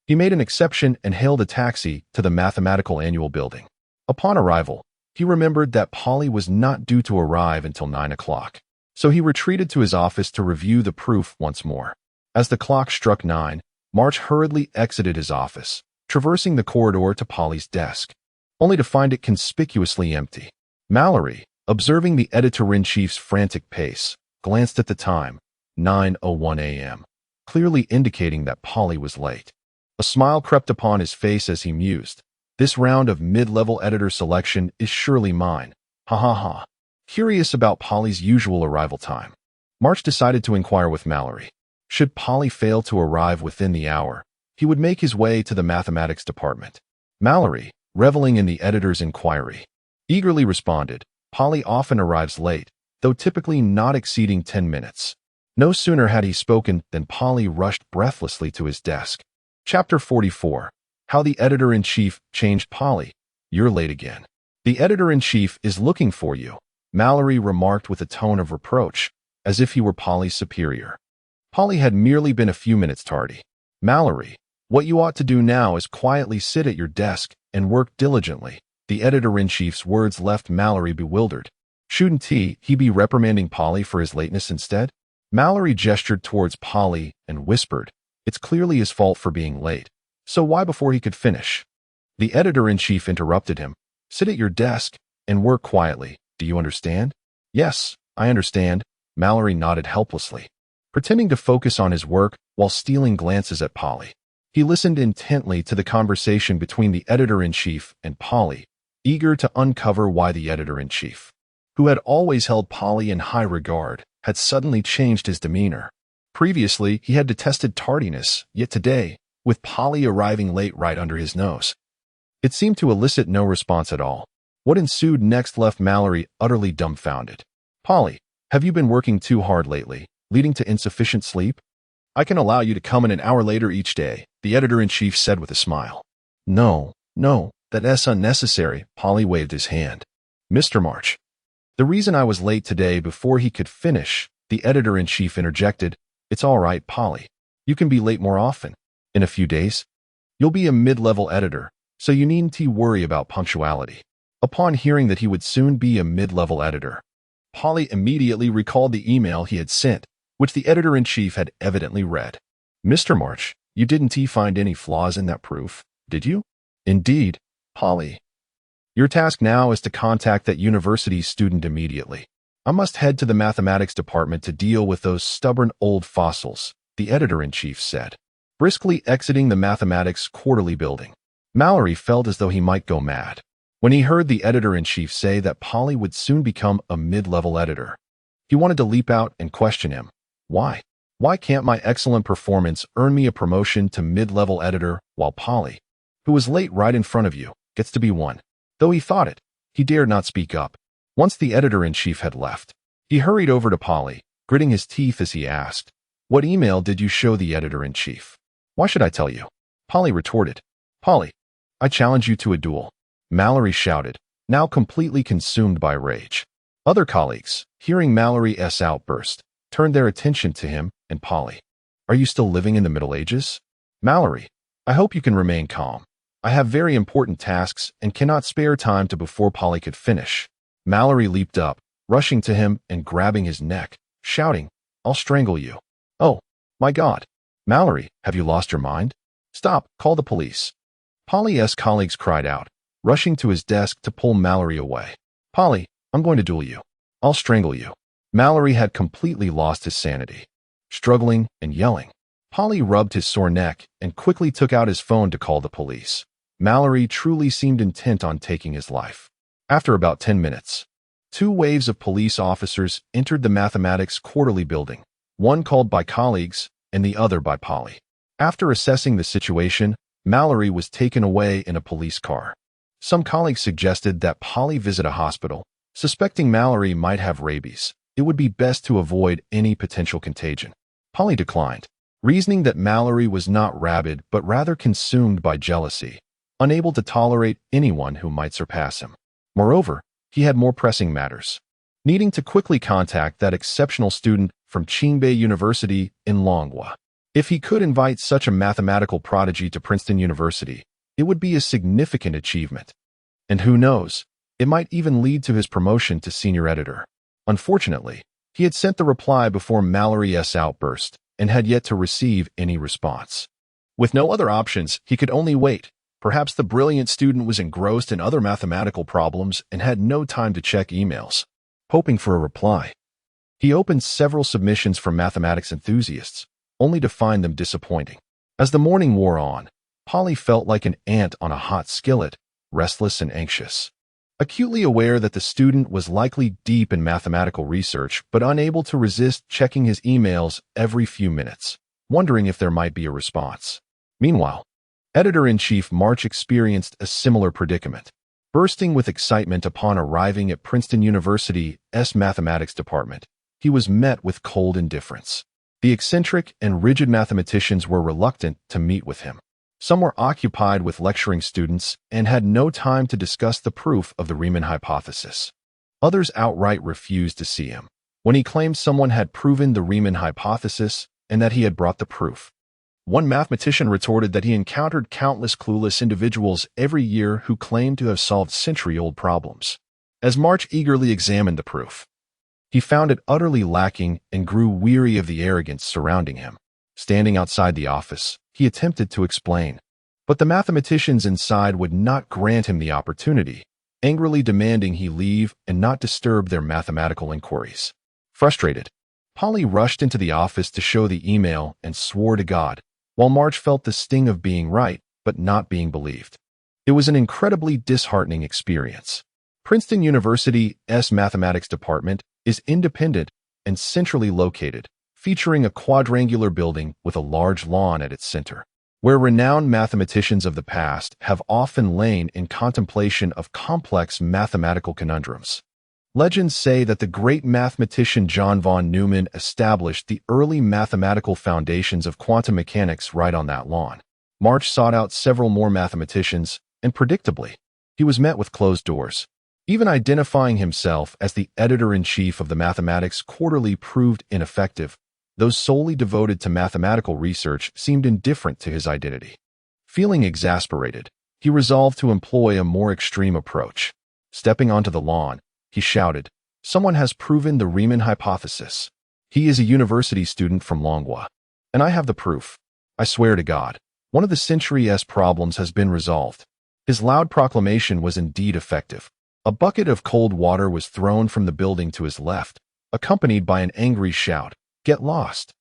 he made an exception and hailed a taxi to the Mathematical Annual Building. Upon arrival, he remembered that Polly was not due to arrive until 9 o'clock, so he retreated to his office to review the proof once more. As the clock struck 9, March hurriedly exited his office, traversing the corridor to Polly's desk, only to find it conspicuously empty. Mallory, observing the editor-in-chief's frantic pace, glanced at the time, 9:01 a.m., clearly indicating that Polly was late. A smile crept upon his face as he mused, "This round of mid-level editor selection is surely mine. Ha ha ha." Curious about Polly's usual arrival time, March decided to inquire with Mallory. Should Polly fail to arrive within the hour, he would make his way to the mathematics department. Mallory, reveling in the editor's inquiry, eagerly responded, "Polly often arrives late, though typically not exceeding 10 minutes. No sooner had he spoken than Polly rushed breathlessly to his desk. Chapter 44. How the Editor-in-Chief Changed Polly. "You're late again. The Editor-in-Chief is looking for you," Mallory remarked with a tone of reproach, as if he were Polly's superior. Polly had merely been a few minutes tardy. "Mallory, what you ought to do now is quietly sit at your desk and work diligently." The Editor-in-Chief's words left Mallory bewildered. Shouldn't he be reprimanding Polly for his lateness instead? Mallory gestured towards Polly and whispered, "It's clearly his fault for being late. So why before he could finish?" The Editor-in-Chief interrupted him. "Sit at your desk and work quietly. Do you understand?" "Yes, I understand," Mallory nodded helplessly, pretending to focus on his work while stealing glances at Polly. He listened intently to the conversation between the Editor-in-Chief and Polly, eager to uncover why the Editor-in-Chief, who had always held Polly in high regard, had suddenly changed his demeanor. Previously, he had detested tardiness, yet today, with Polly arriving late right under his nose, it seemed to elicit no response at all. What ensued next left Mallory utterly dumbfounded. "Polly, have you been working too hard lately, leading to insufficient sleep? I can allow you to come in an hour later each day," the Editor-in-Chief said with a smile. No, that's unnecessary," Polly waved his hand. "Mr. March, the reason I was late today," before he could finish, the Editor-in-Chief interjected, "It's all right, Polly. You can be late more often. In a few days, you'll be a mid-level editor, so you needn't worry about punctuality." Upon hearing that he would soon be a mid-level editor, Polly immediately recalled the email he had sent, which the Editor-in-Chief had evidently read. "Mr. March, you didn't find any flaws in that proof, did you?" "Indeed, Polly. Your task now is to contact that university student immediately. I must head to the mathematics department to deal with those stubborn old fossils, the editor-in-chief said, briskly exiting the mathematics quarterly building. Mallory felt as though he might go mad when he heard the editor-in-chief say that Polly would soon become a mid-level editor. He wanted to leap out and question him. Why? Why can't my excellent performance earn me a promotion to mid-level editor while Polly, who was late right in front of you, gets to be one? Though he thought it, he dared not speak up. Once the editor-in-chief had left, he hurried over to Polly, gritting his teeth as he asked, "What email did you show the editor-in-chief?" "Why should I tell you?" Polly retorted. "Polly, I challenge you to a duel," Mallory shouted, now completely consumed by rage. Other colleagues, hearing Mallory's outburst, turned their attention to him and Polly. "Are you still living in the Middle Ages? Mallory, I hope you can remain calm. I have very important tasks and cannot spare time to." Before Polly could finish, Mallory leaped up, rushing to him and grabbing his neck, shouting, "I'll strangle you." "Oh, my God. Mallory, have you lost your mind? Stop, call the police." Polly's colleagues cried out, rushing to his desk to pull Mallory away. "Polly, I'm going to duel you. I'll strangle you." Mallory had completely lost his sanity. Struggling and yelling, Polly rubbed his sore neck and quickly took out his phone to call the police. Mallory truly seemed intent on taking his life. After about 10 minutes, 2 waves of police officers entered the mathematics quarterly building, one called by colleagues and the other by Polly. After assessing the situation, Mallory was taken away in a police car. Some colleagues suggested that Polly visit a hospital, suspecting Mallory might have rabies. It would be best to avoid any potential contagion. Polly declined, reasoning that Mallory was not rabid but rather consumed by jealousy, unable to tolerate anyone who might surpass him. Moreover, he had more pressing matters, needing to quickly contact that exceptional student from Qingbei University in Longhua. If he could invite such a mathematical prodigy to Princeton University, it would be a significant achievement. And who knows, it might even lead to his promotion to senior editor. Unfortunately, he had sent the reply before Mallory's outburst and had yet to receive any response. With no other options, he could only wait. Perhaps the brilliant student was engrossed in other mathematical problems and had no time to check emails. Hoping for a reply, he opened several submissions from mathematics enthusiasts, only to find them disappointing. As the morning wore on, Polly felt like an ant on a hot skillet, restless and anxious. Acutely aware that the student was likely deep in mathematical research, but unable to resist checking his emails every few minutes, wondering if there might be a response. Meanwhile, Editor-in-Chief March experienced a similar predicament. Bursting with excitement upon arriving at Princeton University's mathematics department, he was met with cold indifference. The eccentric and rigid mathematicians were reluctant to meet with him. Some were occupied with lecturing students and had no time to discuss the proof of the Reman Hypothesis. Others outright refused to see him when he claimed someone had proven the Reman Hypothesis and that he had brought the proof. One mathematician retorted that he encountered countless clueless individuals every year who claimed to have solved century-old problems. As March eagerly examined the proof, he found it utterly lacking and grew weary of the arrogance surrounding him. Standing outside the office, he attempted to explain, but the mathematicians inside would not grant him the opportunity, angrily demanding he leave and not disturb their mathematical inquiries. Frustrated, Polly rushed into the office to show the email and swore to God, while March felt the sting of being right but not being believed. It was an incredibly disheartening experience. Princeton University's mathematics department is independent and centrally located, featuring a quadrangular building with a large lawn at its center, where renowned mathematicians of the past have often lain in contemplation of complex mathematical conundrums. Legends say that the great mathematician John von Neumann established the early mathematical foundations of quantum mechanics right on that lawn. March sought out several more mathematicians, and predictably, he was met with closed doors. Even identifying himself as the editor-in-chief of the Mathematics Quarterly proved ineffective. Those solely devoted to mathematical research seemed indifferent to his identity. Feeling exasperated, he resolved to employ a more extreme approach. Stepping onto the lawn, he shouted, "Someone has proven the Reman Hypothesis. He is a university student from Longhua, and I have the proof. I swear to God, one of the century's problems has been resolved." His loud proclamation was indeed effective. A bucket of cold water was thrown from the building to his left, accompanied by an angry shout, "Get lost!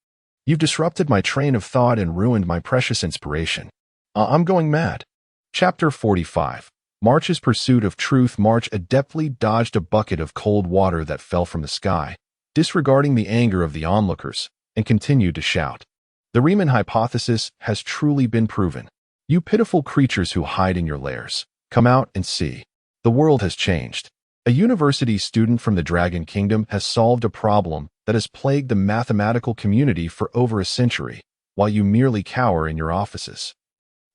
You've disrupted my train of thought and ruined my precious inspiration. I'm going mad." Chapter 45. March's Pursuit of Truth. March adeptly dodged a bucket of cold water that fell from the sky, disregarding the anger of the onlookers, and continued to shout. The Reman Hypothesis has truly been proven. You pitiful creatures who hide in your lairs, come out and see. The world has changed. A university student from the Dragon Kingdom has solved a problem that has plagued the mathematical community for over a century, while you merely cower in your offices.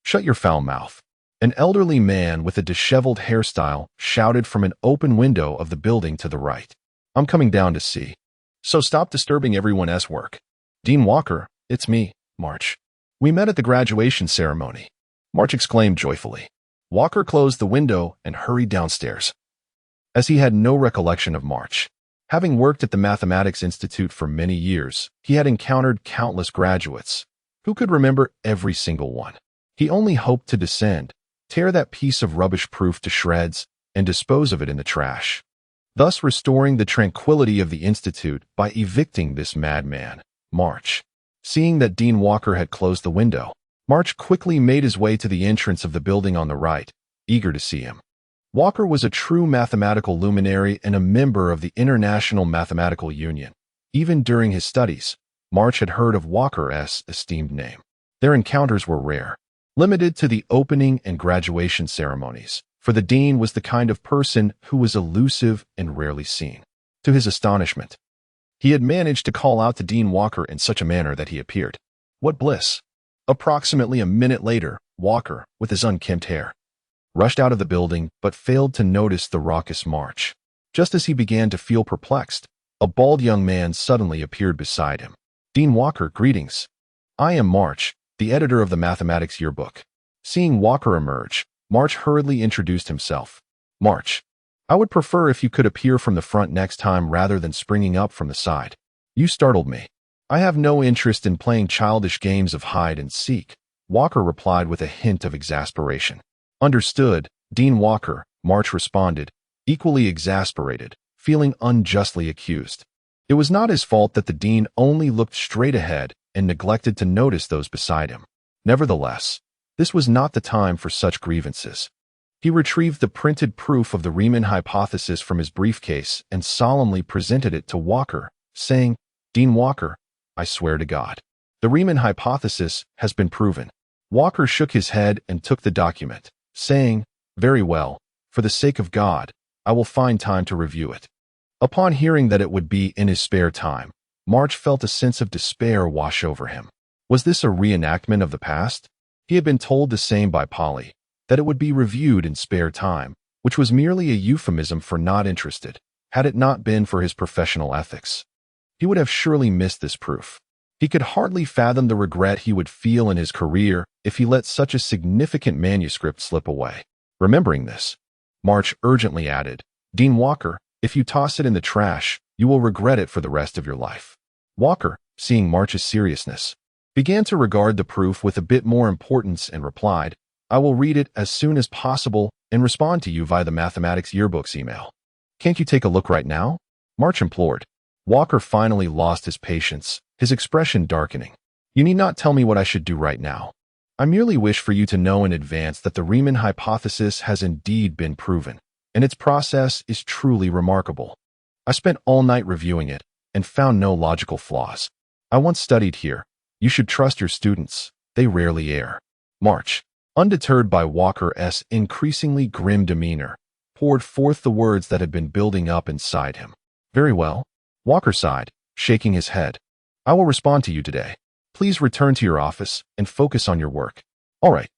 Shut your foul mouth. An elderly man with a disheveled hairstyle shouted from an open window of the building to the right. "I'm coming down to see. So stop disturbing everyone else's work." "Dean Walker, it's me, March. We met at the graduation ceremony," March exclaimed joyfully. Walker closed the window and hurried downstairs. As he had no recollection of March. Having worked at the Mathematics Institute for many years, he had encountered countless graduates. Who could remember every single one? He only hoped to descend, tear that piece of rubbish proof to shreds, and dispose of it in the trash, thus restoring the tranquility of the Institute by evicting this madman, March. Seeing that Dean Walker had closed the window, March quickly made his way to the entrance of the building on the right, eager to see him. Walker was a true mathematical luminary and a member of the International Mathematical Union. Even during his studies, March had heard of Walker's esteemed name. Their encounters were rare, limited to the opening and graduation ceremonies, for the dean was the kind of person who was elusive and rarely seen. To his astonishment, he had managed to call out to Dean Walker in such a manner that he appeared. What bliss! Approximately a minute later, Walker, with his unkempt hair, rushed out of the building but failed to notice the raucous March. Just as he began to feel perplexed, a bald young man suddenly appeared beside him. "Dean Walker, greetings. I am March, the editor of the Mathematics Yearbook." Seeing Walker emerge, March hurriedly introduced himself. "March, I would prefer if you could appear from the front next time rather than springing up from the side. You startled me." "I have no interest in playing childish games of hide and seek," Walker replied with a hint of exasperation. "Understood, Dean Walker," March responded, equally exasperated, feeling unjustly accused. It was not his fault that the dean only looked straight ahead and neglected to notice those beside him. Nevertheless, this was not the time for such grievances. He retrieved the printed proof of the Reman Hypothesis from his briefcase and solemnly presented it to Walker, saying, "Dean Walker, I swear to God, the Reman Hypothesis has been proven." Walker shook his head and took the document, saying, "Very well, for the sake of God, I will find time to review it." Upon hearing that it would be in his spare time, March felt a sense of despair wash over him. Was this a reenactment of the past? He had been told the same by Polly, that it would be reviewed in spare time, which was merely a euphemism for not interested, had it not been for his professional ethics. He would have surely missed this proof. He could hardly fathom the regret he would feel in his career if he let such a significant manuscript slip away. Remembering this, March urgently added, "Dean Walker, if you toss it in the trash, you will regret it for the rest of your life." Walker, seeing March's seriousness, began to regard the proof with a bit more importance and replied, "I will read it as soon as possible and respond to you via the Mathematics Yearbook's email." "Can't you take a look right now?" March implored. Walker finally lost his patience, his expression darkening. "You need not tell me what I should do right now. I merely wish for you to know in advance that the Reman Hypothesis has indeed been proven, and its process is truly remarkable. I spent all night reviewing it and found no logical flaws. I once studied here. You should trust your students. They rarely err." March, undeterred by Walker's increasingly grim demeanor, poured forth the words that had been building up inside him. "Very well," Walker sighed, shaking his head. "I will respond to you today. Please return to your office and focus on your work." "All right.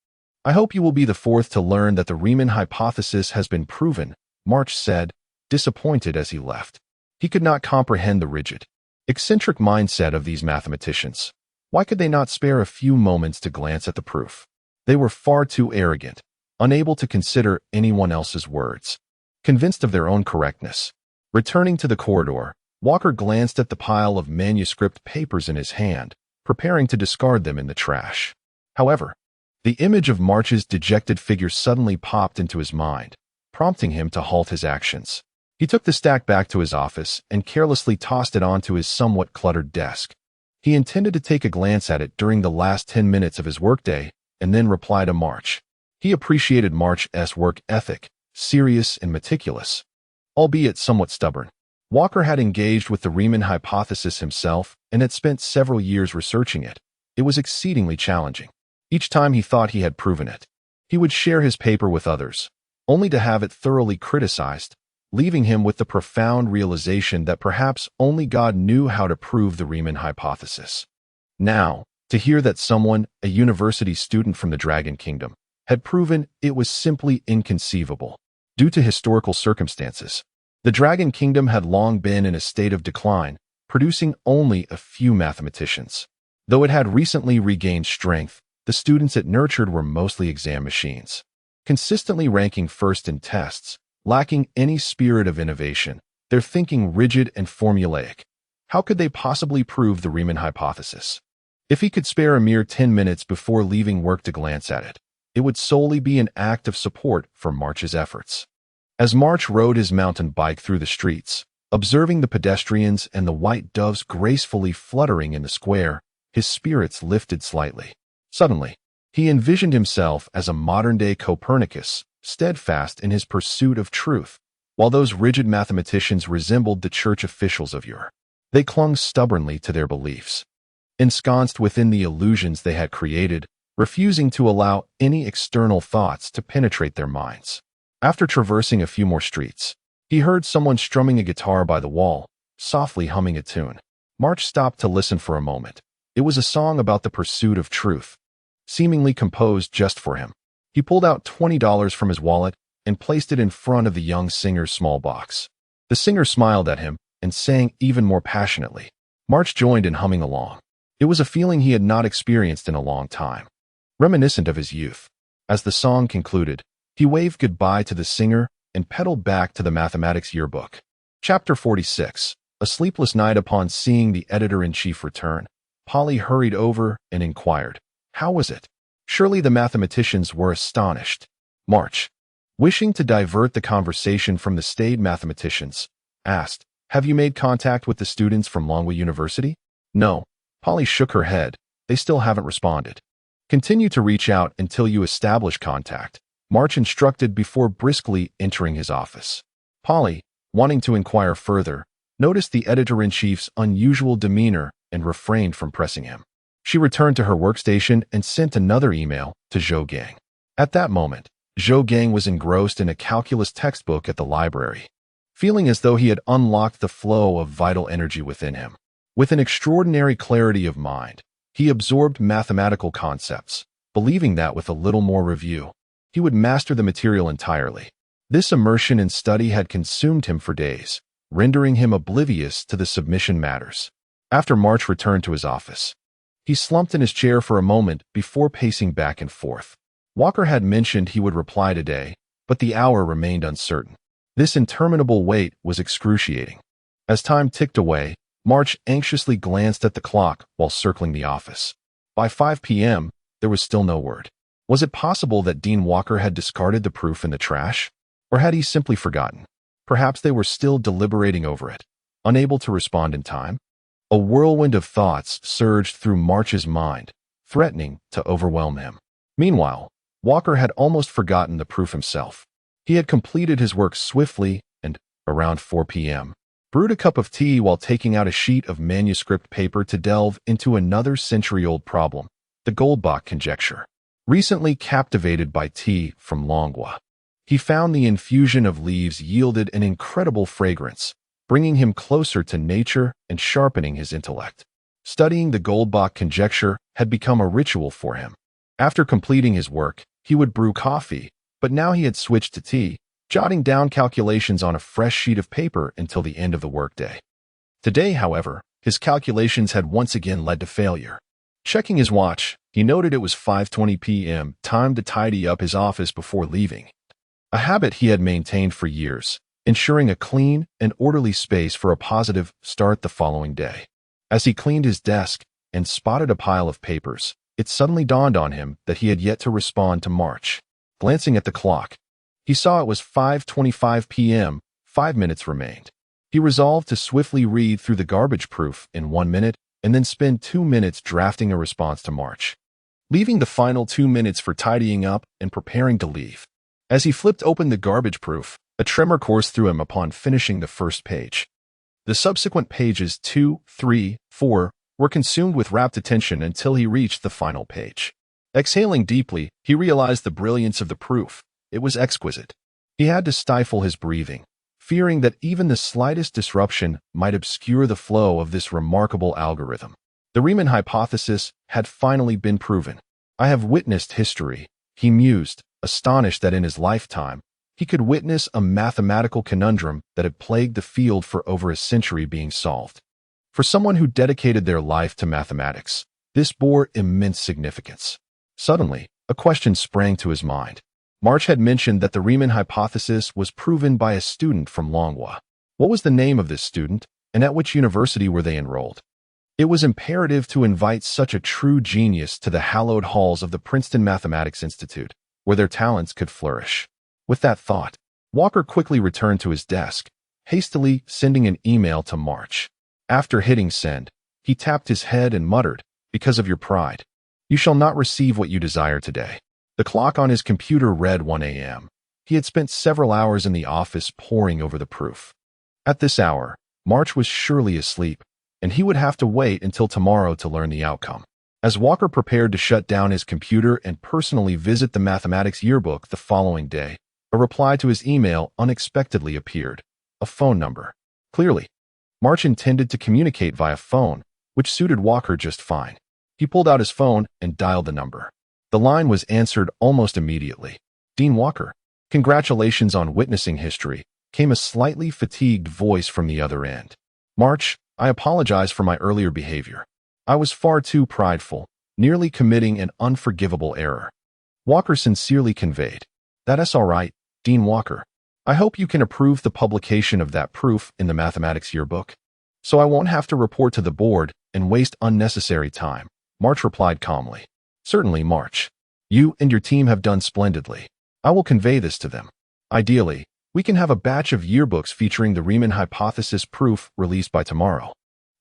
I hope you will be the fourth to learn that the Reman Hypothesis has been proven," March said, disappointed as he left. He could not comprehend the rigid, eccentric mindset of these mathematicians. Why could they not spare a few moments to glance at the proof? They were far too arrogant, unable to consider anyone else's words, convinced of their own correctness. Returning to the corridor, Walker glanced at the pile of manuscript papers in his hand, preparing to discard them in the trash. However, the image of March's dejected figure suddenly popped into his mind, prompting him to halt his actions. He took the stack back to his office and carelessly tossed it onto his somewhat cluttered desk. He intended to take a glance at it during the last 10 minutes of his workday and then reply to March. He appreciated March's work ethic, serious and meticulous, albeit somewhat stubborn. Walker had engaged with the Reman Hypothesis himself and had spent several years researching it. It was exceedingly challenging. Each time he thought he had proven it, he would share his paper with others, only to have it thoroughly criticized, leaving him with the profound realization that perhaps only God knew how to prove the Reman Hypothesis. Now, to hear that someone, a university student from the Dragon Kingdom, had proven it was simply inconceivable. Due to historical circumstances, the Dragon Kingdom had long been in a state of decline, producing only a few mathematicians. Though it had recently regained strength, the students it nurtured were mostly exam machines, consistently ranking first in tests, lacking any spirit of innovation, their thinking rigid and formulaic. How could they possibly prove the Reman Hypothesis? If he could spare a mere 10 minutes before leaving work to glance at it, it would solely be an act of support for March's efforts. As March rode his mountain bike through the streets, observing the pedestrians and the white doves gracefully fluttering in the square, his spirits lifted slightly. Suddenly, he envisioned himself as a modern-day Copernicus, steadfast in his pursuit of truth, while those rigid mathematicians resembled the church officials of yore. They clung stubbornly to their beliefs, ensconced within the illusions they had created, refusing to allow any external thoughts to penetrate their minds. After traversing a few more streets, he heard someone strumming a guitar by the wall, softly humming a tune. March stopped to listen for a moment. It was a song about the pursuit of truth, seemingly composed just for him. He pulled out $20 from his wallet and placed it in front of the young singer's small box. The singer smiled at him and sang even more passionately. March joined in humming along. It was a feeling he had not experienced in a long time, reminiscent of his youth. As the song concluded, he waved goodbye to the singer and pedaled back to the mathematics yearbook. Chapter 46. A sleepless night. Upon seeing the editor-in-chief return, Polly hurried over and inquired, "How was it?" Surely the mathematicians were astonished. March, wishing to divert the conversation from the staid mathematicians, asked, "Have you made contact with the students from Longwa University?" "No." Polly shook her head. "They still haven't responded." "Continue to reach out until you establish contact," March instructed before briskly entering his office. Polly, wanting to inquire further, noticed the editor-in-chief's unusual demeanor and refrained from pressing him. She returned to her workstation and sent another email to Zhou Gang. At that moment, Zhou Gang was engrossed in a calculus textbook at the library, feeling as though he had unlocked the flow of vital energy within him. With an extraordinary clarity of mind, he absorbed mathematical concepts, believing that with a little more review, he would master the material entirely. This immersion in study had consumed him for days, rendering him oblivious to the submission matters. After March returned to his office, he slumped in his chair for a moment before pacing back and forth. Walker had mentioned he would reply today, but the hour remained uncertain. This interminable wait was excruciating. As time ticked away, March anxiously glanced at the clock while circling the office. By 5 p.m., there was still no word. Was it possible that Dean Walker had discarded the proof in the trash? Or had he simply forgotten? Perhaps they were still deliberating over it, unable to respond in time. A whirlwind of thoughts surged through March's mind, threatening to overwhelm him. Meanwhile, Walker had almost forgotten the proof himself. He had completed his work swiftly and, around 4 p.m., brewed a cup of tea while taking out a sheet of manuscript paper to delve into another century-old problem, the Goldbach conjecture. Recently captivated by tea from Longwa, he found the infusion of leaves yielded an incredible fragrance, bringing him closer to nature and sharpening his intellect. Studying the Goldbach conjecture had become a ritual for him. After completing his work, he would brew coffee, but now he had switched to tea, jotting down calculations on a fresh sheet of paper until the end of the workday. Today, however, his calculations had once again led to failure. Checking his watch, he noted it was 5:20 p.m., time to tidy up his office before leaving. A habit he had maintained for years, ensuring a clean and orderly space for a positive start the following day. As he cleaned his desk and spotted a pile of papers, it suddenly dawned on him that he had yet to respond to March. Glancing at the clock, He saw it was 5:25 p.m., 5 minutes remained. He resolved to swiftly read through the garbage proof in 1 minute and then spend 2 minutes drafting a response to March, leaving the final 2 minutes for tidying up and preparing to leave. As he flipped open the garbage proof, a tremor coursed through him upon finishing the first page. The subsequent pages 2, 3, 4 were consumed with rapt attention until he reached the final page. Exhaling deeply, he realized the brilliance of the proof. It was exquisite. He had to stifle his breathing, fearing that even the slightest disruption might obscure the flow of this remarkable algorithm. The Reman Hypothesis had finally been proven. I have witnessed history, he mused, astonished that in his lifetime, he could witness a mathematical conundrum that had plagued the field for over a century being solved. For someone who dedicated their life to mathematics, this bore immense significance. Suddenly, a question sprang to his mind. March had mentioned that the Reman Hypothesis was proven by a student from Longhua. What was the name of this student, and at which university were they enrolled? It was imperative to invite such a true genius to the hallowed halls of the Princeton Mathematics Institute, where their talents could flourish. With that thought, Walker quickly returned to his desk, hastily sending an email to March. After hitting send, he tapped his head and muttered, "Because of your pride, you shall not receive what you desire today." The clock on his computer read 1 a.m. He had spent several hours in the office poring over the proof. At this hour, March was surely asleep, and he would have to wait until tomorrow to learn the outcome. As Walker prepared to shut down his computer and personally visit the mathematics yearbook the following day, a reply to his email unexpectedly appeared. A phone number. Clearly, March intended to communicate via phone, which suited Walker just fine. He pulled out his phone and dialed the number. The line was answered almost immediately. "Dean Walker, congratulations on witnessing history," came a slightly fatigued voice from the other end. "March, I apologize for my earlier behavior. I was far too prideful, nearly committing an unforgivable error." Walker sincerely conveyed, "That's all right, Dean Walker. I hope you can approve the publication of that proof in the mathematics yearbook, so I won't have to report to the board and waste unnecessary time." March replied calmly, "Certainly, March. You and your team have done splendidly. I will convey this to them. Ideally, we can have a batch of yearbooks featuring the Reman Hypothesis proof released by tomorrow.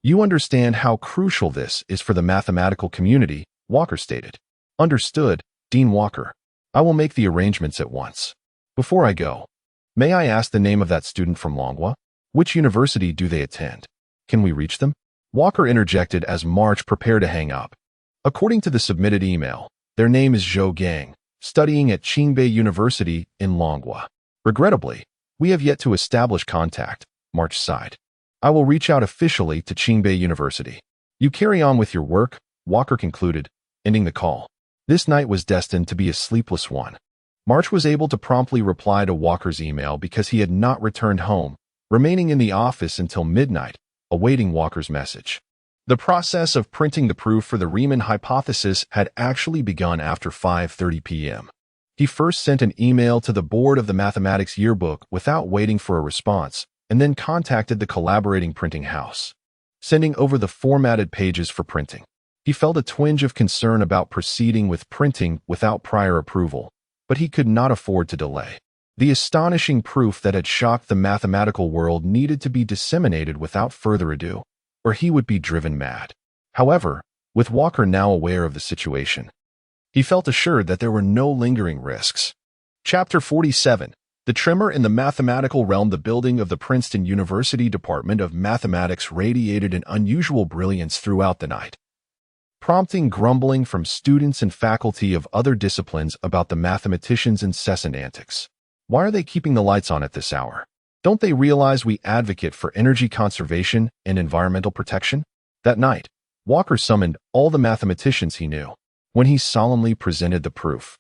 You understand how crucial this is for the mathematical community," Walker stated. "Understood, Dean Walker. I will make the arrangements at once. Before I go, may I ask the name of that student from Longhua? Which university do they attend? Can we reach them?" Walker interjected as March prepared to hang up. According to the submitted email, their name is Zhou Gang, studying at Qingbei University in Longhua. "Regrettably, we have yet to establish contact," March sighed. "I will reach out officially to Qingbei University. You carry on with your work," Walker concluded, ending the call. This night was destined to be a sleepless one. March was able to promptly reply to Walker's email because he had not returned home, remaining in the office until midnight, awaiting Walker's message. The process of printing the proof for the Reman Hypothesis had actually begun after 5:30 p.m. He first sent an email to the board of the mathematics yearbook without waiting for a response, and then contacted the collaborating printing house, sending over the formatted pages for printing. He felt a twinge of concern about proceeding with printing without prior approval, but he could not afford to delay. The astonishing proof that had shocked the mathematical world needed to be disseminated without further ado, or he would be driven mad. However, with Walker now aware of the situation, he felt assured that there were no lingering risks. Chapter 47. The Tremor in the Mathematical Realm. The building of the Princeton University Department of Mathematics radiated an unusual brilliance throughout the night, prompting grumbling from students and faculty of other disciplines about the mathematicians' incessant antics. "Why are they keeping the lights on at this hour? Don't they realize we advocate for energy conservation and environmental protection?" That night, Walker summoned all the mathematicians he knew. When he solemnly presented the proof,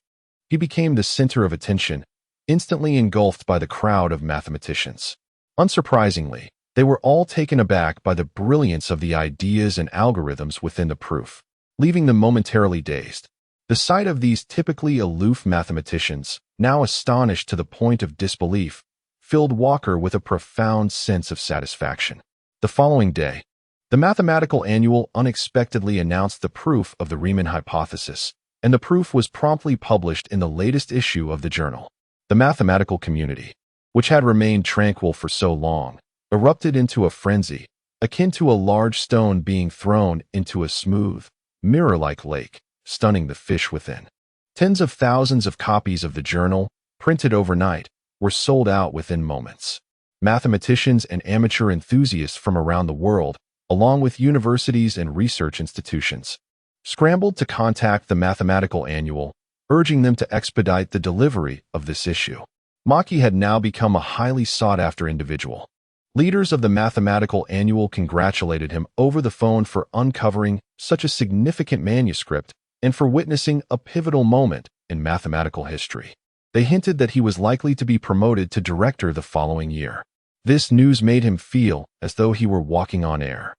he became the center of attention, instantly engulfed by the crowd of mathematicians. Unsurprisingly, they were all taken aback by the brilliance of the ideas and algorithms within the proof, leaving them momentarily dazed. The sight of these typically aloof mathematicians, now astonished to the point of disbelief, filled Walker with a profound sense of satisfaction. The following day, the Mathematical Annual unexpectedly announced the proof of the Reman Hypothesis, and the proof was promptly published in the latest issue of the journal. The mathematical community, which had remained tranquil for so long, erupted into a frenzy, akin to a large stone being thrown into a smooth, mirror-like lake, stunning the fish within. Tens of thousands of copies of the journal, printed overnight, were sold out within moments. Mathematicians and amateur enthusiasts from around the world, along with universities and research institutions, scrambled to contact the Mathematical Annual, urging them to expedite the delivery of this issue. Maki had now become a highly sought-after individual. Leaders of the Mathematical Annual congratulated him over the phone for uncovering such a significant manuscript and for witnessing a pivotal moment in mathematical history. They hinted that he was likely to be promoted to director the following year. This news made him feel as though he were walking on air.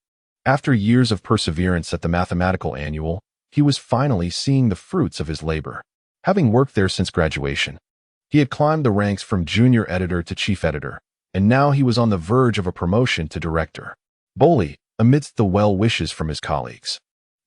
After years of perseverance at the Mathematical Annual, he was finally seeing the fruits of his labor. Having worked there since graduation, he had climbed the ranks from junior editor to chief editor, and now he was on the verge of a promotion to director. Boley, amidst the well wishes from his colleagues,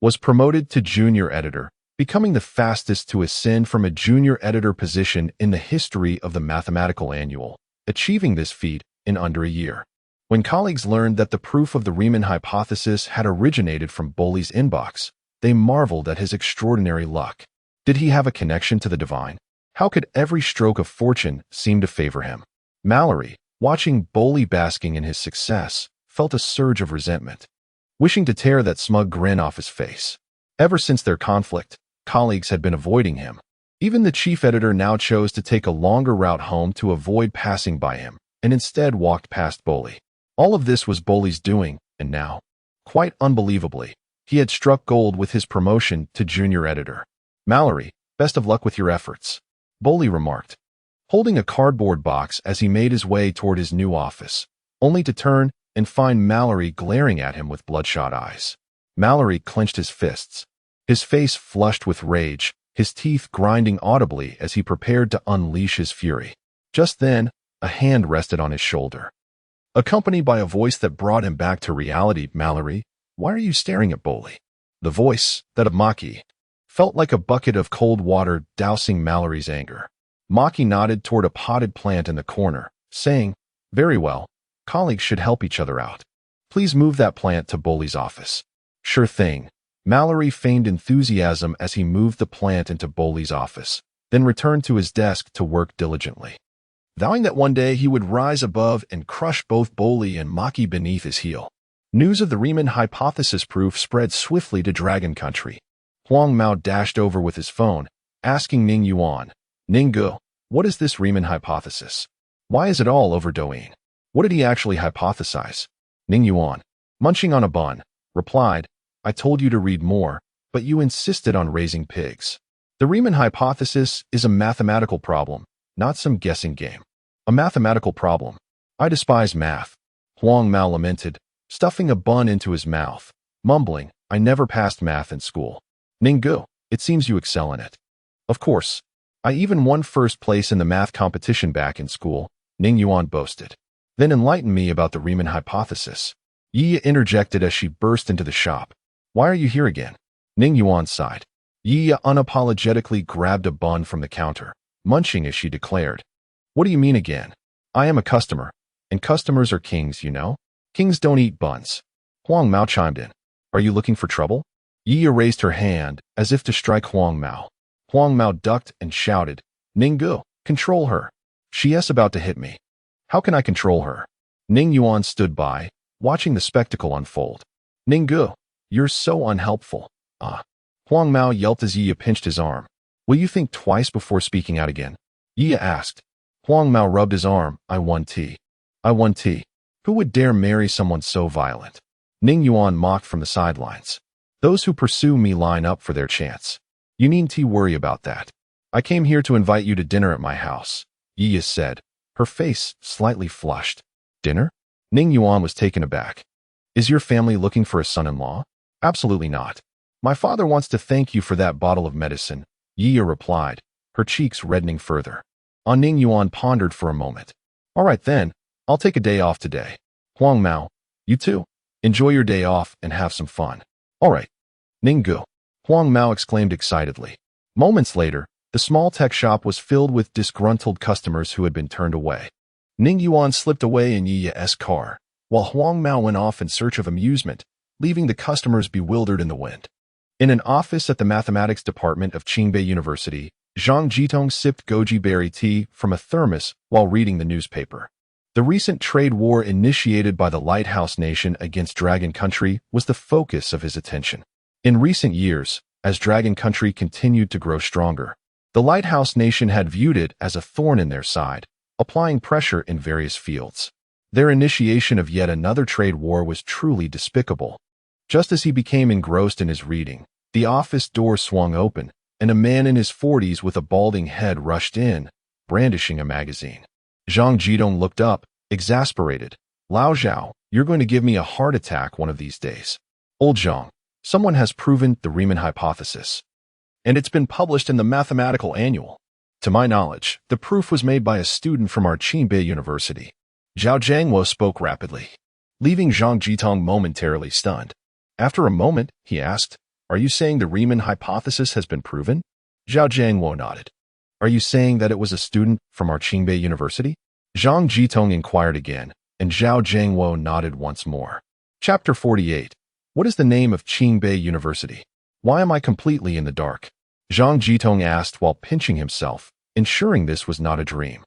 was promoted to junior editor, becoming the fastest to ascend from a junior editor position in the history of the Mathematical Annual, achieving this feat in under a year. When colleagues learned that the proof of the Reman Hypothesis had originated from Boley's inbox, they marveled at his extraordinary luck. Did he have a connection to the divine? How could every stroke of fortune seem to favor him? Mallory, watching Boley basking in his success, felt a surge of resentment, wishing to tear that smug grin off his face. Ever since their conflict, colleagues had been avoiding him. Even the chief editor now chose to take a longer route home to avoid passing by him, and instead walked past Boley. All of this was Boley's doing, and now, quite unbelievably, he had struck gold with his promotion to junior editor. Mallory, best of luck with your efforts, Boley remarked, holding a cardboard box as he made his way toward his new office, only to turn and find Mallory glaring at him with bloodshot eyes. Mallory clenched his fists, his face flushed with rage, his teeth grinding audibly as he prepared to unleash his fury. Just then, a hand rested on his shoulder, accompanied by a voice that brought him back to reality. Mallory, why are you staring at Boley? The voice, that of Maki, felt like a bucket of cold water dousing Mallory's anger. Maki nodded toward a potted plant in the corner, saying, very well, colleagues should help each other out. Please move that plant to Boley's office. Sure thing. Mallory feigned enthusiasm as he moved the plant into Boley's office, then returned to his desk to work diligently, vowing that one day he would rise above and crush both Boley and Maki beneath his heel. News of the Reman Hypothesis proof spread swiftly to Dragon Country. Huang Mao dashed over with his phone, asking Ning Yuan, Ninggu, what is this Reman Hypothesis? Why is it all over Douyin? What did he actually hypothesize? Ning Yuan, munching on a bun, replied, I told you to read more, but you insisted on raising pigs. The Reman Hypothesis is a mathematical problem, not some guessing game. A mathematical problem. I despise math, Huang Mao lamented, stuffing a bun into his mouth, mumbling, I never passed math in school. Ninggu, it seems you excel in it. Of course. I even won first place in the math competition back in school, Ning Yuan boasted. Then enlighten me about the Reman Hypothesis. Yi interjected as she burst into the shop. Why are you here again? Ning Yuan sighed. Yi unapologetically grabbed a bun from the counter, munching as she declared. What do you mean again? I am a customer, and customers are kings, you know? Kings don't eat buns. Huang Mao chimed in. Are you looking for trouble? Yi raised her hand as if to strike Huang Mao. Huang Mao ducked and shouted, Ninggu, control her. She is about to hit me. How can I control her? Ning Yuan stood by, watching the spectacle unfold. Ninggu, you're so unhelpful. Huang Mao yelped as Yi pinched his arm. Will you think twice before speaking out again? Yi asked. Huang Mao rubbed his arm. I won tea. I won tea. Who would dare marry someone so violent? Ning Yuan mocked from the sidelines. Those who pursue me line up for their chance. You needn't worry about that. I came here to invite you to dinner at my house, Yi said, her face slightly flushed. Dinner? Ning Yuan was taken aback. Is your family looking for a son-in-law? Absolutely not. My father wants to thank you for that bottle of medicine, Yi replied, her cheeks reddening further. Ning Yuan pondered for a moment. All right then, I'll take a day off today. Huang Mao, you too. Enjoy your day off and have some fun. All right. Ninggu, Huang Mao exclaimed excitedly. Moments later, The small tech shop was filled with disgruntled customers who had been turned away. Ning Yuan slipped away in Yi's car, while Huang Mao went off in search of amusement, leaving the customers bewildered in the wind. In an office at the mathematics department of Qingbei University, Zhang Jitong sipped goji berry tea from a thermos while reading the newspaper. The recent trade war initiated by the Lighthouse Nation against Dragon Country was the focus of his attention. In recent years, as Dragon Country continued to grow stronger, the Lighthouse Nation had viewed it as a thorn in their side, applying pressure in various fields. Their initiation of yet another trade war was truly despicable. Just as he became engrossed in his reading, the office door swung open, and a man in his 40s with a balding head rushed in, brandishing a magazine. Zhang Jidong looked up, exasperated. "Lao Zhao, you're going to give me a heart attack one of these days." "Old Zhang, someone has proven the Reman Hypothesis, and it's been published in the Mathematical Annual. To my knowledge, the proof was made by a student from our Qingbei University." Zhao Jiangwo spoke rapidly, leaving Zhang Jitong momentarily stunned. After a moment, he asked, "Are you saying the Reman Hypothesis has been proven?" Zhao Jiangwo nodded. "Are you saying that it was a student from our Qingbei University?" Zhang Jitong inquired again, and Zhao Jiangwo nodded once more. Chapter 48. What is the name of Qingbei University? Why am I completely in the dark? Zhang Jitong asked while pinching himself, ensuring this was not a dream.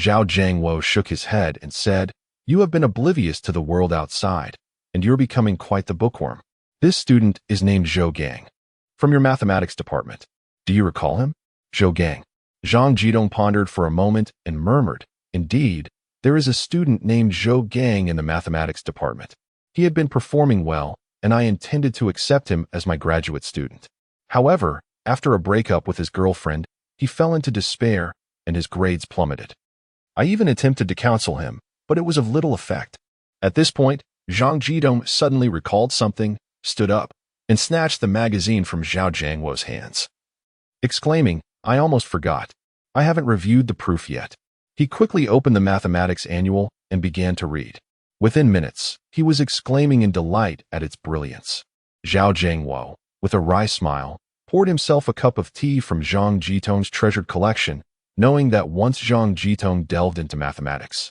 Zhao Jiangwo shook his head and said, "You have been oblivious to the world outside, and you're becoming quite the bookworm. This student is named Zhou Gang, from your mathematics department. Do you recall him?" Zhou Gang. Zhang Jitong pondered for a moment and murmured, "Indeed, there is a student named Zhou Gang in the mathematics department. He had been performing well, and I intended to accept him as my graduate student. However, after a breakup with his girlfriend, he fell into despair, and his grades plummeted. I even attempted to counsel him, but it was of little effect." At this point, Zhang Jitong suddenly recalled something, stood up, and snatched the magazine from Zhao Jiangwo's hands, exclaiming, "I almost forgot. I haven't reviewed the proof yet." He quickly opened the Mathematics Annual and began to read. Within minutes, he was exclaiming in delight at its brilliance. Zhao Jiangwo, with a wry smile, poured himself a cup of tea from Zhang Jitong's treasured collection, knowing that once Zhang Jitong delved into mathematics,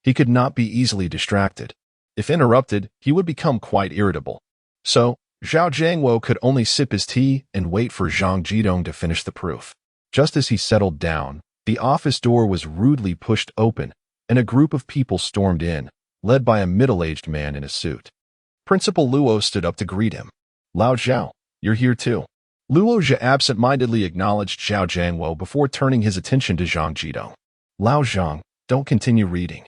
he could not be easily distracted. If interrupted, he would become quite irritable. So, Zhao Jiangwo could only sip his tea and wait for Zhang Jitong to finish the proof. Just as he settled down, the office door was rudely pushed open, and a group of people stormed in, led by a middle-aged man in a suit. Principal Luo stood up to greet him. "Lao Zhao, you're here too." Luo Zhe absent-mindedly acknowledged Zhao Jiangwo before turning his attention to Zhang Jitong. "Lao Zhang, don't continue reading.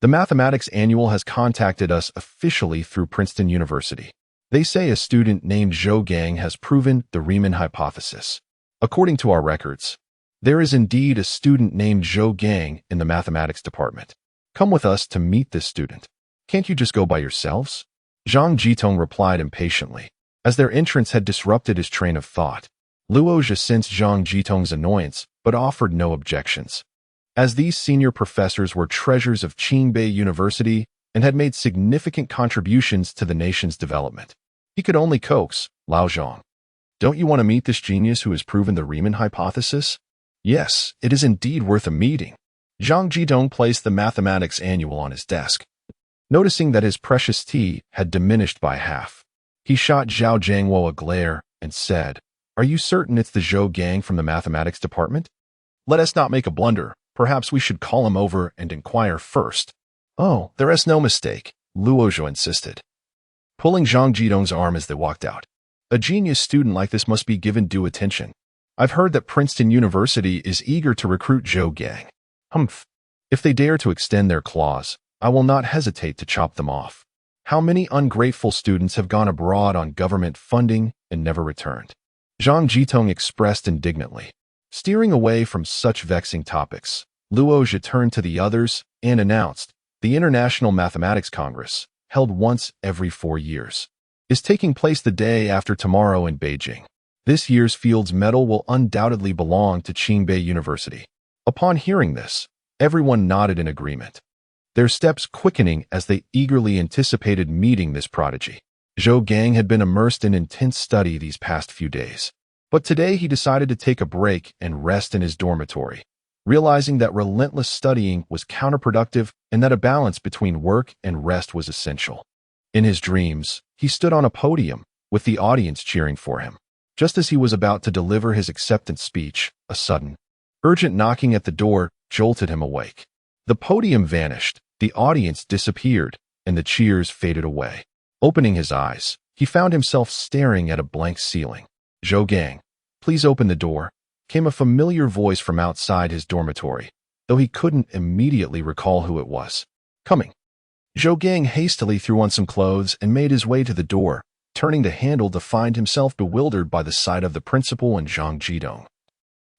The Mathematics Annual has contacted us officially through Princeton University. They say a student named Zhou Gang has proven the Reman Hypothesis. According to our records, there is indeed a student named Zhou Gang in the mathematics department. Come with us to meet this student. Can't you just go by yourselves?" Zhang Jitong replied impatiently, as their entrance had disrupted his train of thought. Luo Zhe sensed Zhang Jitong's annoyance, but offered no objections. As these senior professors were treasures of Qingbei University and had made significant contributions to the nation's development, he could only coax, "Lao Zhang, don't you want to meet this genius who has proven the Reman Hypothesis?" "Yes, it is indeed worth a meeting." Zhang Jitong placed the Mathematics Annual on his desk. Noticing that his precious tea had diminished by half, he shot Zhao Jiangwo a glare and said, "Are you certain it's the Zhou Gang from the mathematics department? Let us not make a blunder. Perhaps we should call him over and inquire first." "Oh, there is no mistake," Luo Zhe insisted, pulling Zhang Jitong's arm as they walked out. "A genius student like this must be given due attention. I've heard that Princeton University is eager to recruit Zhou Gang. Humph. If they dare to extend their claws, I will not hesitate to chop them off. How many ungrateful students have gone abroad on government funding and never returned?" Zhang Jitong expressed indignantly. Steering away from such vexing topics, Luo Zhe turned to the others and announced, "The International Mathematics Congress, held once every 4 years, is taking place the day after tomorrow in Beijing. This year's Fields Medal will undoubtedly belong to Qingbei University." Upon hearing this, everyone nodded in agreement, their steps quickening as they eagerly anticipated meeting this prodigy. Zhou Gang had been immersed in intense study these past few days. But today he decided to take a break and rest in his dormitory, realizing that relentless studying was counterproductive and that a balance between work and rest was essential. In his dreams, he stood on a podium, with the audience cheering for him. Just as he was about to deliver his acceptance speech, a sudden, urgent knocking at the door jolted him awake. The podium vanished, the audience disappeared, and the cheers faded away. Opening his eyes, he found himself staring at a blank ceiling. "Zhou Gang, please open the door," came a familiar voice from outside his dormitory, though he couldn't immediately recall who it was. "Coming." Zhou Gang hastily threw on some clothes and made his way to the door, turning the handle to find himself bewildered by the sight of the principal and Zhang Jidong,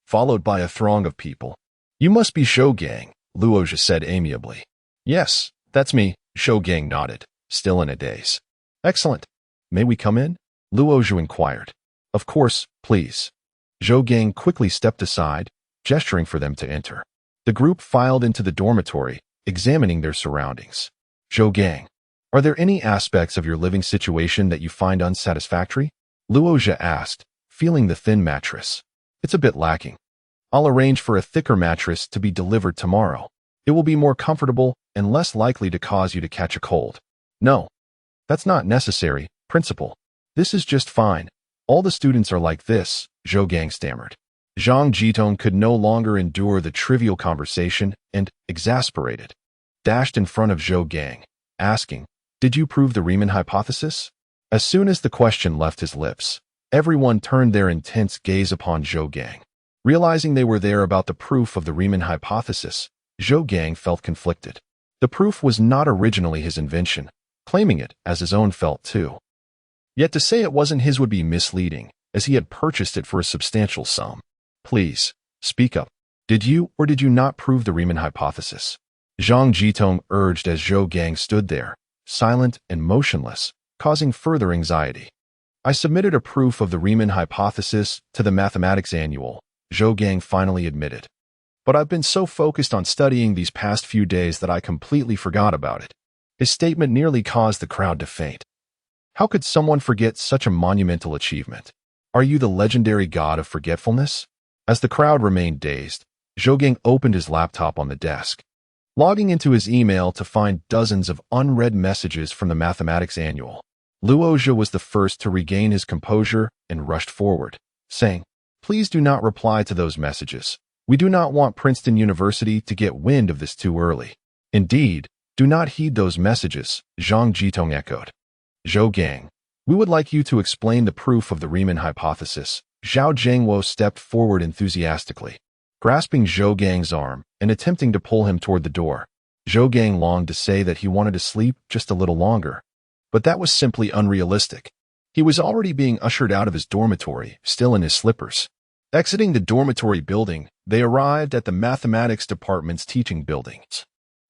followed by a throng of people. "You must be Zhou Gang," Luozha said amiably. "Yes, that's me," Zhou Gang nodded, still in a daze. "Excellent. May we come in?" Luozha inquired. "Of course, please." Zhou Gang quickly stepped aside, gesturing for them to enter. The group filed into the dormitory, examining their surroundings. "Zhou Gang, are there any aspects of your living situation that you find unsatisfactory?" Luozha asked, feeling the thin mattress. "It's a bit lacking. I'll arrange for a thicker mattress to be delivered tomorrow. It will be more comfortable and less likely to cause you to catch a cold." "No, that's not necessary, Principal. This is just fine. All the students are like this," Zhou Gang stammered. Zhang Jitong could no longer endure the trivial conversation and, exasperated, dashed in front of Zhou Gang, asking, "Did you prove the Reman hypothesis?" As soon as the question left his lips, everyone turned their intense gaze upon Zhou Gang. Realizing they were there about the proof of the Reman hypothesis, Zhou Gang felt conflicted. The proof was not originally his invention, claiming it as his own felt too. Yet to say it wasn't his would be misleading, as he had purchased it for a substantial sum. "Please, speak up. Did you or did you not prove the Reman hypothesis?" Zhang Jitong urged as Zhou Gang stood there, silent and motionless, causing further anxiety. "I submitted a proof of the Reman hypothesis to the mathematics annual," Zhou Gang finally admitted. "But I've been so focused on studying these past few days that I completely forgot about it." His statement nearly caused the crowd to faint. How could someone forget such a monumental achievement? Are you the legendary god of forgetfulness? As the crowd remained dazed, Zhou Gang opened his laptop on the desk, logging into his email to find dozens of unread messages from the mathematics annual. Luozha was the first to regain his composure and rushed forward, saying, "Please do not reply to those messages. We do not want Princeton University to get wind of this too early." "Indeed, do not heed those messages," Zhang Jitong echoed. "Zhou Gang, we would like you to explain the proof of the Reman hypothesis." Zhao Zhangwo stepped forward enthusiastically, grasping Zhou Gang's arm and attempting to pull him toward the door. Zhou Gang longed to say that he wanted to sleep just a little longer, but that was simply unrealistic. He was already being ushered out of his dormitory, still in his slippers. Exiting the dormitory building, they arrived at the mathematics department's teaching buildings,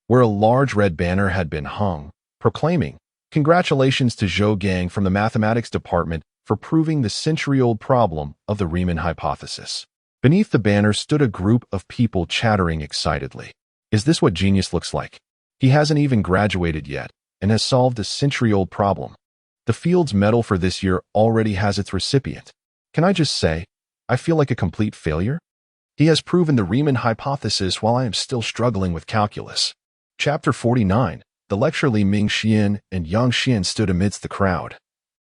where a large red banner had been hung, proclaiming, "Congratulations to Zhou Gang from the mathematics department for proving the century-old problem of the Reman hypothesis." Beneath the banner stood a group of people chattering excitedly. "Is this what genius looks like? He hasn't even graduated yet and has solved a century-old problem. The Fields Medal for this year already has its recipient. Can I just say, I feel like a complete failure? He has proven the Reman hypothesis while I am still struggling with calculus." Chapter 49. The lecturer Li Mingxian and Yang Xian stood amidst the crowd,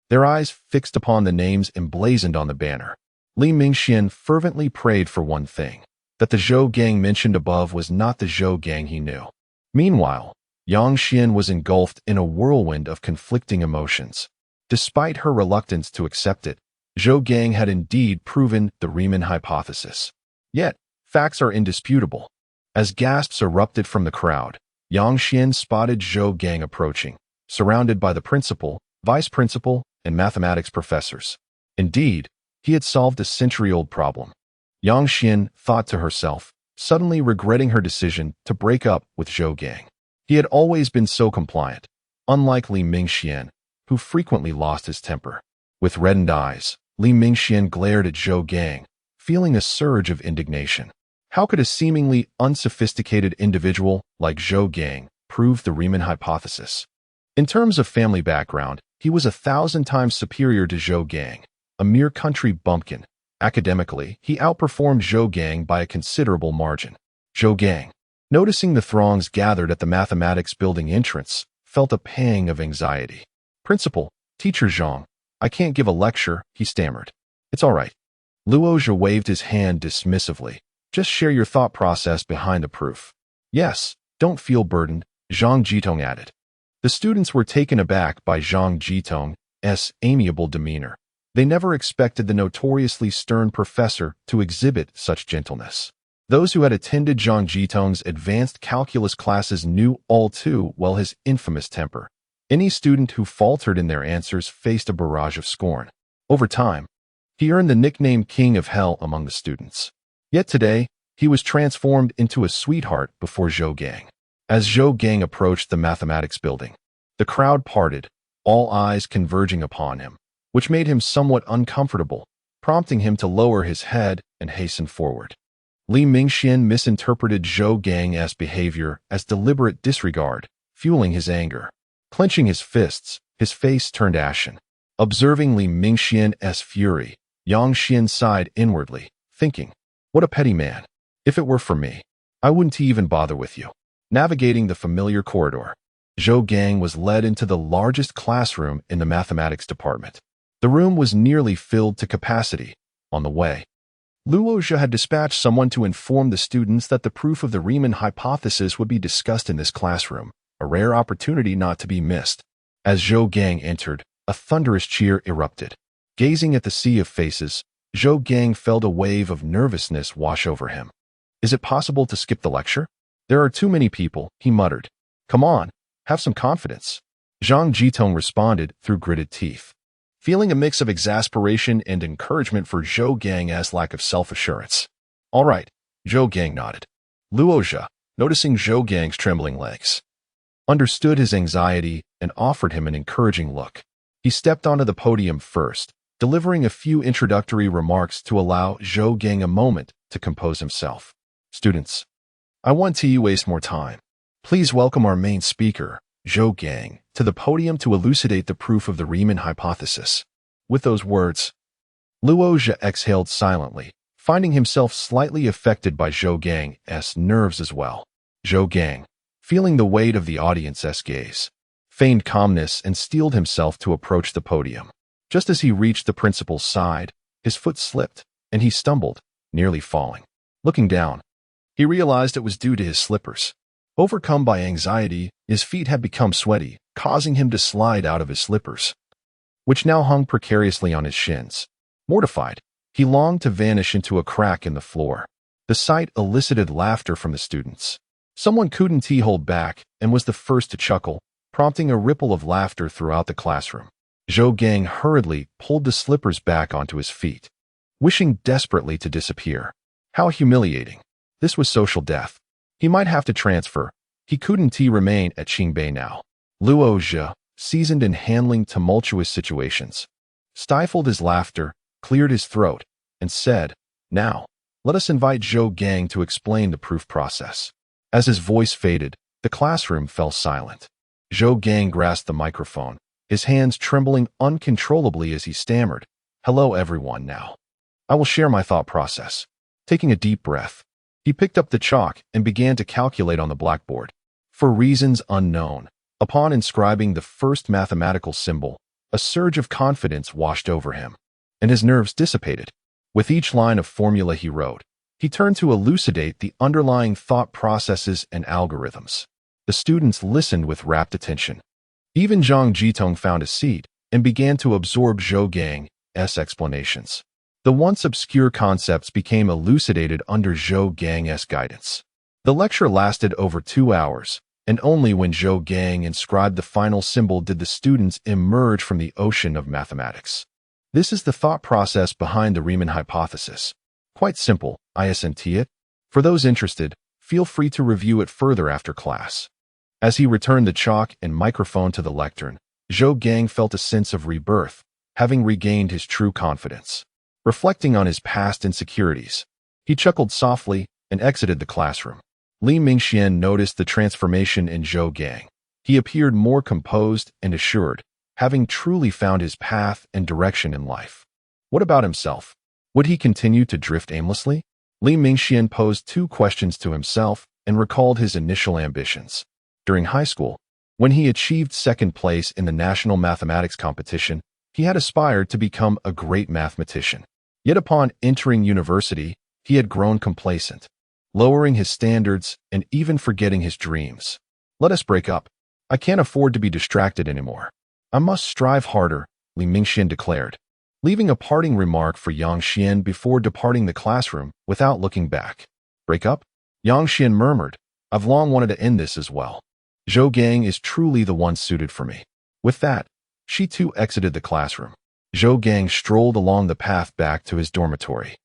their eyes fixed upon the names emblazoned on the banner. Li Mingxian fervently prayed for one thing, that the Zhou Gang mentioned above was not the Zhou Gang he knew. Meanwhile, Yang Xian was engulfed in a whirlwind of conflicting emotions. Despite her reluctance to accept it, Zhou Gang had indeed proven the Reman hypothesis. Yet, facts are indisputable. As gasps erupted from the crowd, Yang Xian spotted Zhou Gang approaching, surrounded by the principal, vice principal, and mathematics professors. Indeed, he had solved a century-old problem. Yang Xian thought to herself, suddenly regretting her decision to break up with Zhou Gang. He had always been so compliant, unlike Li Mingxian, who frequently lost his temper. With reddened eyes, Li Mingxian glared at Zhou Gang, feeling a surge of indignation. How could a seemingly unsophisticated individual like Zhou Gang prove the Reman hypothesis? In terms of family background, he was 1,000 times superior to Zhou Gang, a mere country bumpkin, Academically, he outperformed Zhou Gang by a considerable margin. Zhou Gang, noticing the throngs gathered at the mathematics building entrance, felt a pang of anxiety. "Principal, Teacher Zhang, I can't give a lecture," he stammered. "It's all right." Luozha waved his hand dismissively. "Just share your thought process behind the proof." "Yes, don't feel burdened," Zhang Jitong added. The students were taken aback by Zhang Jitong's amiable demeanor. They never expected the notoriously stern professor to exhibit such gentleness. Those who had attended Zhang Jitong's advanced calculus classes knew all too well his infamous temper. Any student who faltered in their answers faced a barrage of scorn. Over time, he earned the nickname King of Hell among the students. Yet today, he was transformed into a sweetheart before Zhou Gang. As Zhou Gang approached the mathematics building, the crowd parted, all eyes converging upon him, which made him somewhat uncomfortable, prompting him to lower his head and hasten forward. Li Mingxian misinterpreted Zhou Gang's behavior as deliberate disregard, fueling his anger. Clenching his fists, his face turned ashen. Observing Li Mingxian's fury, Yang Xian sighed inwardly, thinking, "What a petty man. If it were for me, I wouldn't even bother with you." Navigating the familiar corridor, Zhou Gang was led into the largest classroom in the mathematics department. The room was nearly filled to capacity. On the way, Luozha had dispatched someone to inform the students that the proof of the Reman Hypothesis would be discussed in this classroom, a rare opportunity not to be missed. As Zhou Gang entered, a thunderous cheer erupted. Gazing at the sea of faces, Zhou Gang felt a wave of nervousness wash over him. "Is it possible to skip the lecture? There are too many people," he muttered. "Come on, have some confidence." Zhang Jitong responded through gritted teeth, feeling a mix of exasperation and encouragement for Zhou Gang's lack of self-assurance. "All right," Zhou Gang nodded. Luozha, noticing Zhou Gang's trembling legs, understood his anxiety and offered him an encouraging look. He stepped onto the podium first, delivering a few introductory remarks to allow Zhou Gang a moment to compose himself. "Students, I want to waste more time. Please welcome our main speaker, Zhou Gang, to the podium to elucidate the proof of the Reman Hypothesis." With those words, Luozha exhaled silently, finding himself slightly affected by Zhou Gang's nerves as well. Zhou Gang, feeling the weight of the audience's gaze, feigned calmness and steeled himself to approach the podium. Just as he reached the principal's side, his foot slipped, and he stumbled, nearly falling. Looking down, he realized it was due to his slippers. Overcome by anxiety, his feet had become sweaty, causing him to slide out of his slippers, which now hung precariously on his shins. Mortified, he longed to vanish into a crack in the floor. The sight elicited laughter from the students. Someone couldn't hold back and was the first to chuckle, prompting a ripple of laughter throughout the classroom. Zhou Gang hurriedly pulled the slippers back onto his feet, wishing desperately to disappear. How humiliating. This was social death. He might have to transfer. He couldn't remain at Qingbei now. Luozha, seasoned in handling tumultuous situations, stifled his laughter, cleared his throat, and said, "Now, let us invite Zhou Gang to explain the proof process." As his voice faded, the classroom fell silent. Zhou Gang grasped the microphone, his hands trembling uncontrollably as he stammered, "Hello everyone now. I will share my thought process." Taking a deep breath, he picked up the chalk and began to calculate on the blackboard. For reasons unknown, upon inscribing the first mathematical symbol, a surge of confidence washed over him, and his nerves dissipated. With each line of formula he wrote, he turned to elucidate the underlying thought processes and algorithms. The students listened with rapt attention. Even Zhang Jitong found a seat and began to absorb Zhou Gang's explanations. The once obscure concepts became elucidated under Zhou Gang's guidance. The lecture lasted over 2 hours, and only when Zhou Gang inscribed the final symbol did the students emerge from the ocean of mathematics. This is the thought process behind the Reman Hypothesis. Quite simple, isn't it? For those interested, feel free to review it further after class. As he returned the chalk and microphone to the lectern, Zhou Gang felt a sense of rebirth, having regained his true confidence. Reflecting on his past insecurities, he chuckled softly and exited the classroom. Li Mingxian noticed the transformation in Zhou Gang. He appeared more composed and assured, having truly found his path and direction in life. What about himself? Would he continue to drift aimlessly? Li Mingxian posed 2 questions to himself and recalled his initial ambitions. During high school, when he achieved 2nd place in the national mathematics competition, he had aspired to become a great mathematician. Yet upon entering university, he had grown complacent, lowering his standards and even forgetting his dreams. Let us break up. I can't afford to be distracted anymore. I must strive harder, Li Mingxian declared, leaving a parting remark for Yang Xian before departing the classroom without looking back. Break up? Yang Xian murmured, I've long wanted to end this as well. Zhou Gang is truly the one suited for me. With that, she too exited the classroom. Zhou Gang strolled along the path back to his dormitory,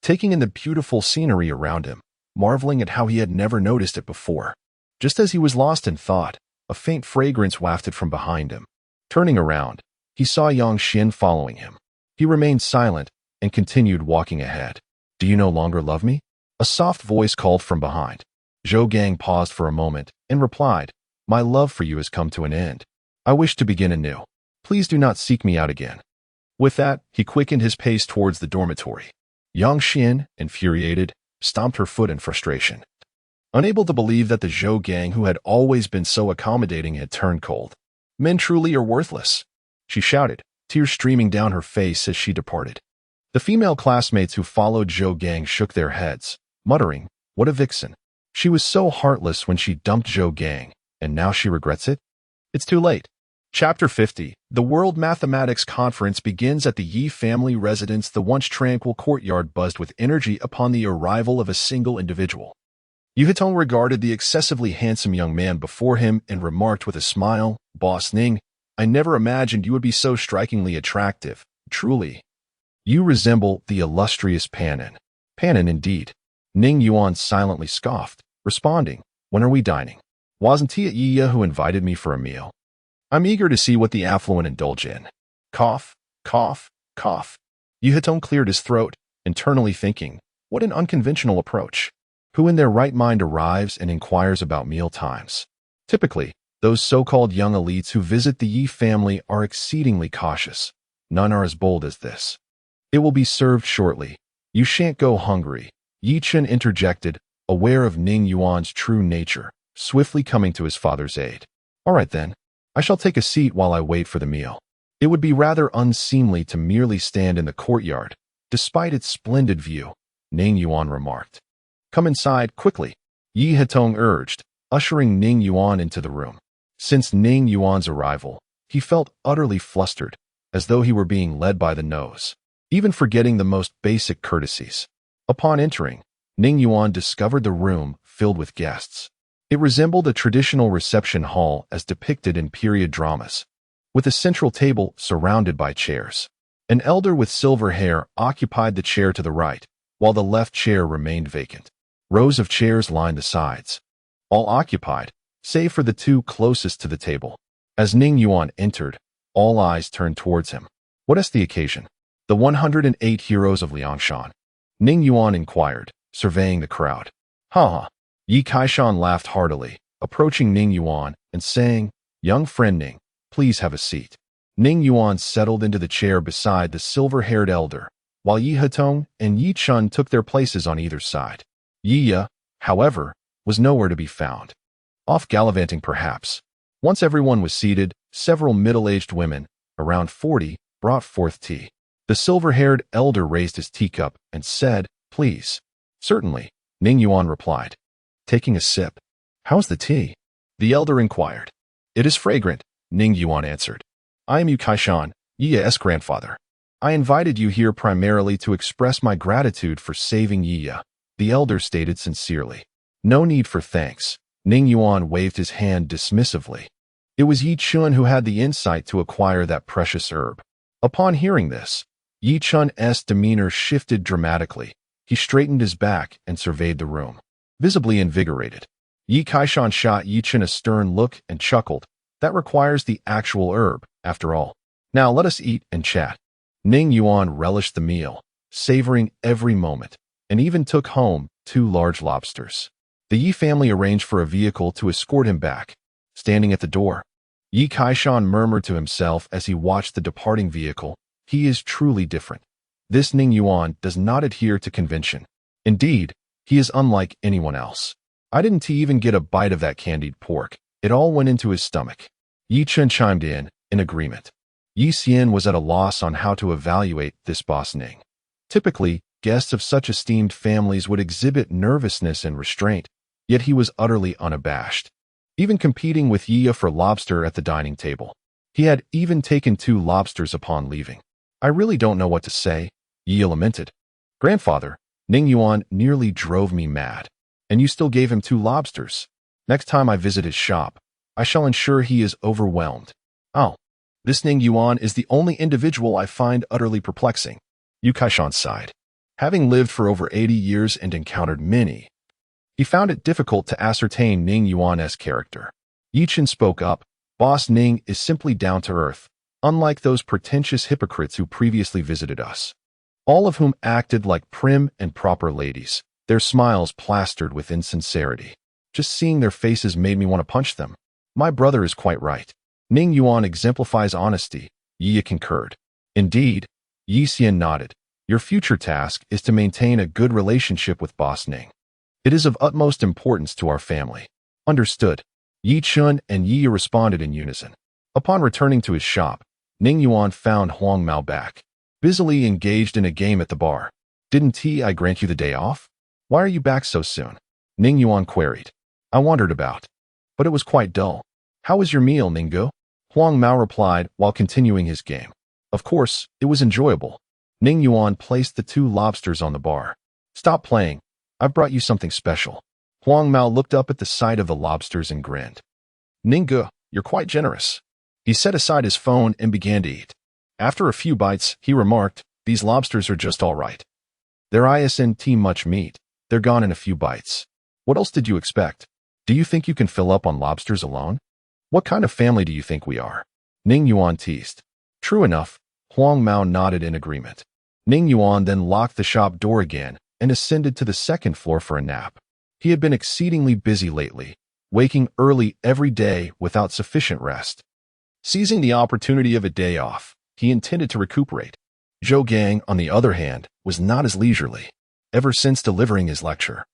taking in the beautiful scenery around him, marveling at how he had never noticed it before. Just as he was lost in thought, a faint fragrance wafted from behind him. Turning around, he saw Yang Xian following him. He remained silent and continued walking ahead. Do you no longer love me? A soft voice called from behind. Zhou Gang paused for a moment and replied, My love for you has come to an end. I wish to begin anew. Please do not seek me out again. With that, he quickened his pace towards the dormitory. Yang Xian, infuriated, stomped her foot in frustration, unable to believe that the Zhou Gang who had always been so accommodating had turned cold. Men truly are worthless, she shouted, tears streaming down her face as she departed. The female classmates who followed Zhou Gang shook their heads, muttering, What a vixen. She was so heartless when she dumped Zhou Gang, and now she regrets it? It's too late. Chapter 50. The World Mathematics Conference begins at the Yi family residence. The once tranquil courtyard buzzed with energy upon the arrival of a single individual. Yu Hitong regarded the excessively handsome young man before him and remarked with a smile, Boss Ning, I never imagined you would be so strikingly attractive. Truly. You resemble the illustrious Panin. Panin indeed. Ning Yuan silently scoffed, responding, When are we dining? Wasn't it Yiya who invited me for a meal? I'm eager to see what the affluent indulge in. Cough, cough, cough. Yu Hitong cleared his throat, internally thinking, what an unconventional approach. Who in their right mind arrives and inquires about meal times? Typically, those so-called young elites who visit the Yi family are exceedingly cautious. None are as bold as this. It will be served shortly. You shan't go hungry. Yi Chen interjected, aware of Ning Yuan's true nature, swiftly coming to his father's aid. All right then. I shall take a seat while I wait for the meal. It would be rather unseemly to merely stand in the courtyard, despite its splendid view, Ning Yuan remarked. Come inside, quickly, Yi Hitong urged, ushering Ning Yuan into the room. Since Ning Yuan's arrival, he felt utterly flustered, as though he were being led by the nose, even forgetting the most basic courtesies. Upon entering, Ning Yuan discovered the room filled with guests. It resembled a traditional reception hall as depicted in period dramas, with a central table surrounded by chairs. An elder with silver hair occupied the chair to the right, while the left chair remained vacant. Rows of chairs lined the sides, all occupied, save for the 2 closest to the table. As Ning Yuan entered, all eyes turned towards him. What is the occasion? The 108 heroes of Liangshan? Ning Yuan inquired, surveying the crowd. Ha ha. Yi Kaishan laughed heartily, approaching Ning Yuan and saying, Young friend Ning, please have a seat. Ning Yuan settled into the chair beside the silver-haired elder, while Yi Hitong and Yi Chun took their places on either side. Yiya, however, was nowhere to be found. Off gallivanting perhaps. Once everyone was seated, several middle-aged women, around 40, brought forth tea. The silver-haired elder raised his teacup and said, Please. Certainly, Ning Yuan replied. Taking a sip. How's the tea? The elder inquired. It is fragrant, Ning Yuan answered. I am Yu Kaishan, Yiya's grandfather. I invited you here primarily to express my gratitude for saving Yiya, the elder stated sincerely. No need for thanks. Ning Yuan waved his hand dismissively. It was Yi Chun who had the insight to acquire that precious herb. Upon hearing this, Yi Chun's demeanor shifted dramatically. He straightened his back and surveyed the room. Visibly invigorated, Yi Kaishan shot Yi Chen a stern look and chuckled. That requires the actual herb, after all. Now let us eat and chat. Ning Yuan relished the meal, savoring every moment, and even took home 2 large lobsters. The Yi family arranged for a vehicle to escort him back. Standing at the door, Yi Kaishan murmured to himself as he watched the departing vehicle, he is truly different. This Ning Yuan does not adhere to convention. Indeed, he is unlike anyone else. I didn't even get a bite of that candied pork. It all went into his stomach. Yi Chen chimed in agreement. Yi Xian was at a loss on how to evaluate this boss Ning. Typically, guests of such esteemed families would exhibit nervousness and restraint, yet he was utterly unabashed. Even competing with Yi for lobster at the dining table. He had even taken 2 lobsters upon leaving. I really don't know what to say, Yi lamented. Grandfather, Ning Yuan nearly drove me mad. And you still gave him 2 lobsters. Next time I visit his shop, I shall ensure he is overwhelmed. Oh, this Ning Yuan is the only individual I find utterly perplexing. Yu Kaishan sighed. Having lived for over 80 years and encountered many, he found it difficult to ascertain Ning Yuan's character. Yi Chen spoke up. Boss Ning is simply down to earth, unlike those pretentious hypocrites who previously visited us. All of whom acted like prim and proper ladies, their smiles plastered with insincerity. Just seeing their faces made me want to punch them. My brother is quite right. Ning Yuan exemplifies honesty, Yi concurred. Indeed, Yi Xian nodded. Your future task is to maintain a good relationship with Boss Ning. It is of utmost importance to our family. Understood. Yi Chun and Yi responded in unison. Upon returning to his shop, Ning Yuan found Huang Mao back, busily engaged in a game at the bar. Didn't I grant you the day off? Why are you back so soon? Ning Yuan queried. I wandered about, but it was quite dull. How was your meal, Ninggu? Huang Mao replied while continuing his game. Of course, it was enjoyable. Ning Yuan placed the 2 lobsters on the bar. Stop playing. I've brought you something special. Huang Mao looked up at the sight of the lobsters and grinned. Ninggu, you're quite generous. He set aside his phone and began to eat. After a few bites, he remarked, these lobsters are just all right. There isn't much meat. They're gone in a few bites. What else did you expect? Do you think you can fill up on lobsters alone? What kind of family do you think we are? Ning Yuan teased. True enough, Huang Mao nodded in agreement. Ning Yuan then locked the shop door again and ascended to the 2nd floor for a nap. He had been exceedingly busy lately, waking early every day without sufficient rest. Seizing the opportunity of a day off, he intended to recuperate. Zhou Gang, on the other hand, was not as leisurely. Ever since delivering his lecture,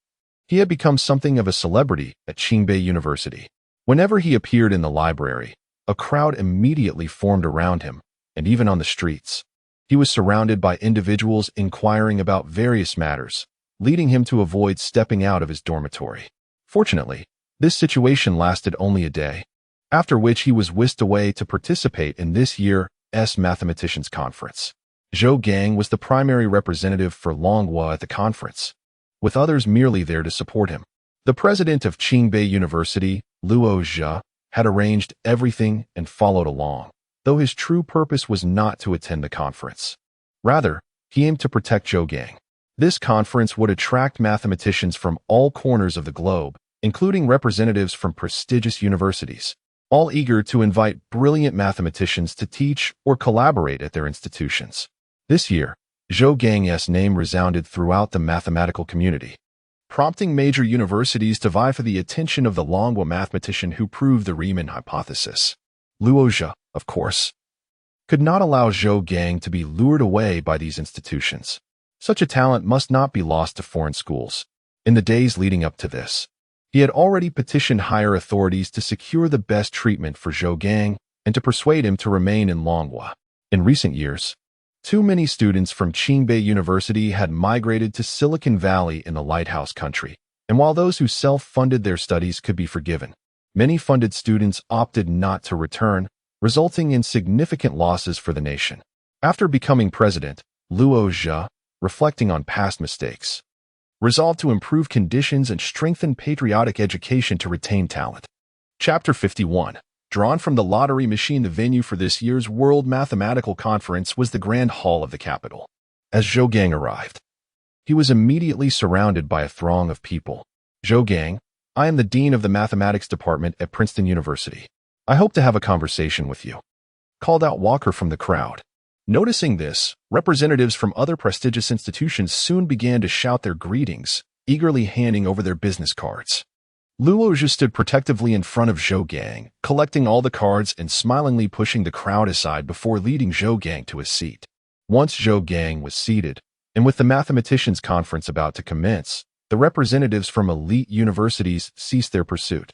he had become something of a celebrity at Qingbei University. Whenever he appeared in the library, a crowd immediately formed around him, and even on the streets. He was surrounded by individuals inquiring about various matters, leading him to avoid stepping out of his dormitory. Fortunately, this situation lasted only a day, after which he was whisked away to participate in this year's Mathematicians Conference. Zhou Gang was the primary representative for Longhua at the conference, with others merely there to support him. The president of Qingbei University, Luo Zhe, had arranged everything and followed along, though his true purpose was not to attend the conference. Rather, he aimed to protect Zhou Gang. This conference would attract mathematicians from all corners of the globe, including representatives from prestigious universities, all eager to invite brilliant mathematicians to teach or collaborate at their institutions. This year, Zhou Gang's name resounded throughout the mathematical community, prompting major universities to vie for the attention of the Longhua mathematician who proved the Reman Hypothesis. Luo Zhe, of course, could not allow Zhou Gang to be lured away by these institutions. Such a talent must not be lost to foreign schools. In the days leading up to this, he had already petitioned higher authorities to secure the best treatment for Zhou Gang and to persuade him to remain in Longhua. In recent years, too many students from Qingbei University had migrated to Silicon Valley in the Lighthouse Country, and while those who self-funded their studies could be forgiven, many funded students opted not to return, resulting in significant losses for the nation. After becoming president, Luo Zhe, reflecting on past mistakes, resolved to improve conditions and strengthen patriotic education to retain talent. Chapter 51. Drawn from the lottery machine, the venue for this year's World Mathematical Conference was the Grand Hall of the capital. As Zhou Gang arrived, he was immediately surrounded by a throng of people. Zhou Gang, I am the dean of the mathematics department at Princeton University. I hope to have a conversation with you, called out Walker from the crowd. Noticing this, representatives from other prestigious institutions soon began to shout their greetings, eagerly handing over their business cards. Luo Zhe stood protectively in front of Zhou Gang, collecting all the cards and smilingly pushing the crowd aside before leading Zhou Gang to his seat. Once Zhou Gang was seated, and with the mathematicians' conference about to commence, the representatives from elite universities ceased their pursuit,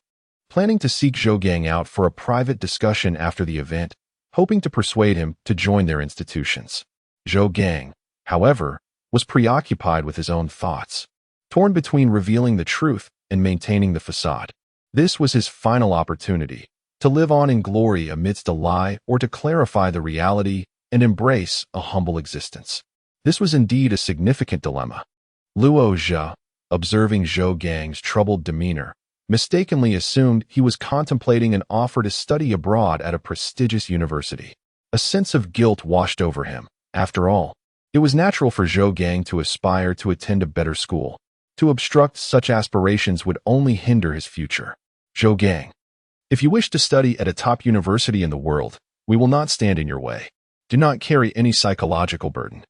planning to seek Zhou Gang out for a private discussion after the event, hoping to persuade him to join their institutions. Zhou Gang, however, was preoccupied with his own thoughts, torn between revealing the truth and maintaining the facade. This was his final opportunity, to live on in glory amidst a lie or to clarify the reality and embrace a humble existence. This was indeed a significant dilemma. Luo Zhe, observing Zhou Gang's troubled demeanor, mistakenly assumed he was contemplating an offer to study abroad at a prestigious university. A sense of guilt washed over him. After all, it was natural for Zhou Gang to aspire to attend a better school. To obstruct such aspirations would only hinder his future. Zhou Gang, if you wish to study at a top university in the world, we will not stand in your way. Do not carry any psychological burden.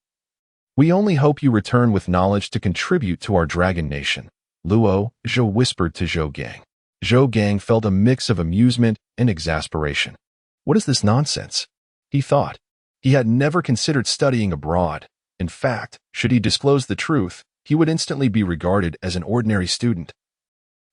We only hope you return with knowledge to contribute to our dragon nation, Luo Zhe whispered to Zhou Gang. Zhou Gang felt a mix of amusement and exasperation. What is this nonsense? He thought. He had never considered studying abroad. In fact, should he disclose the truth, he would instantly be regarded as an ordinary student,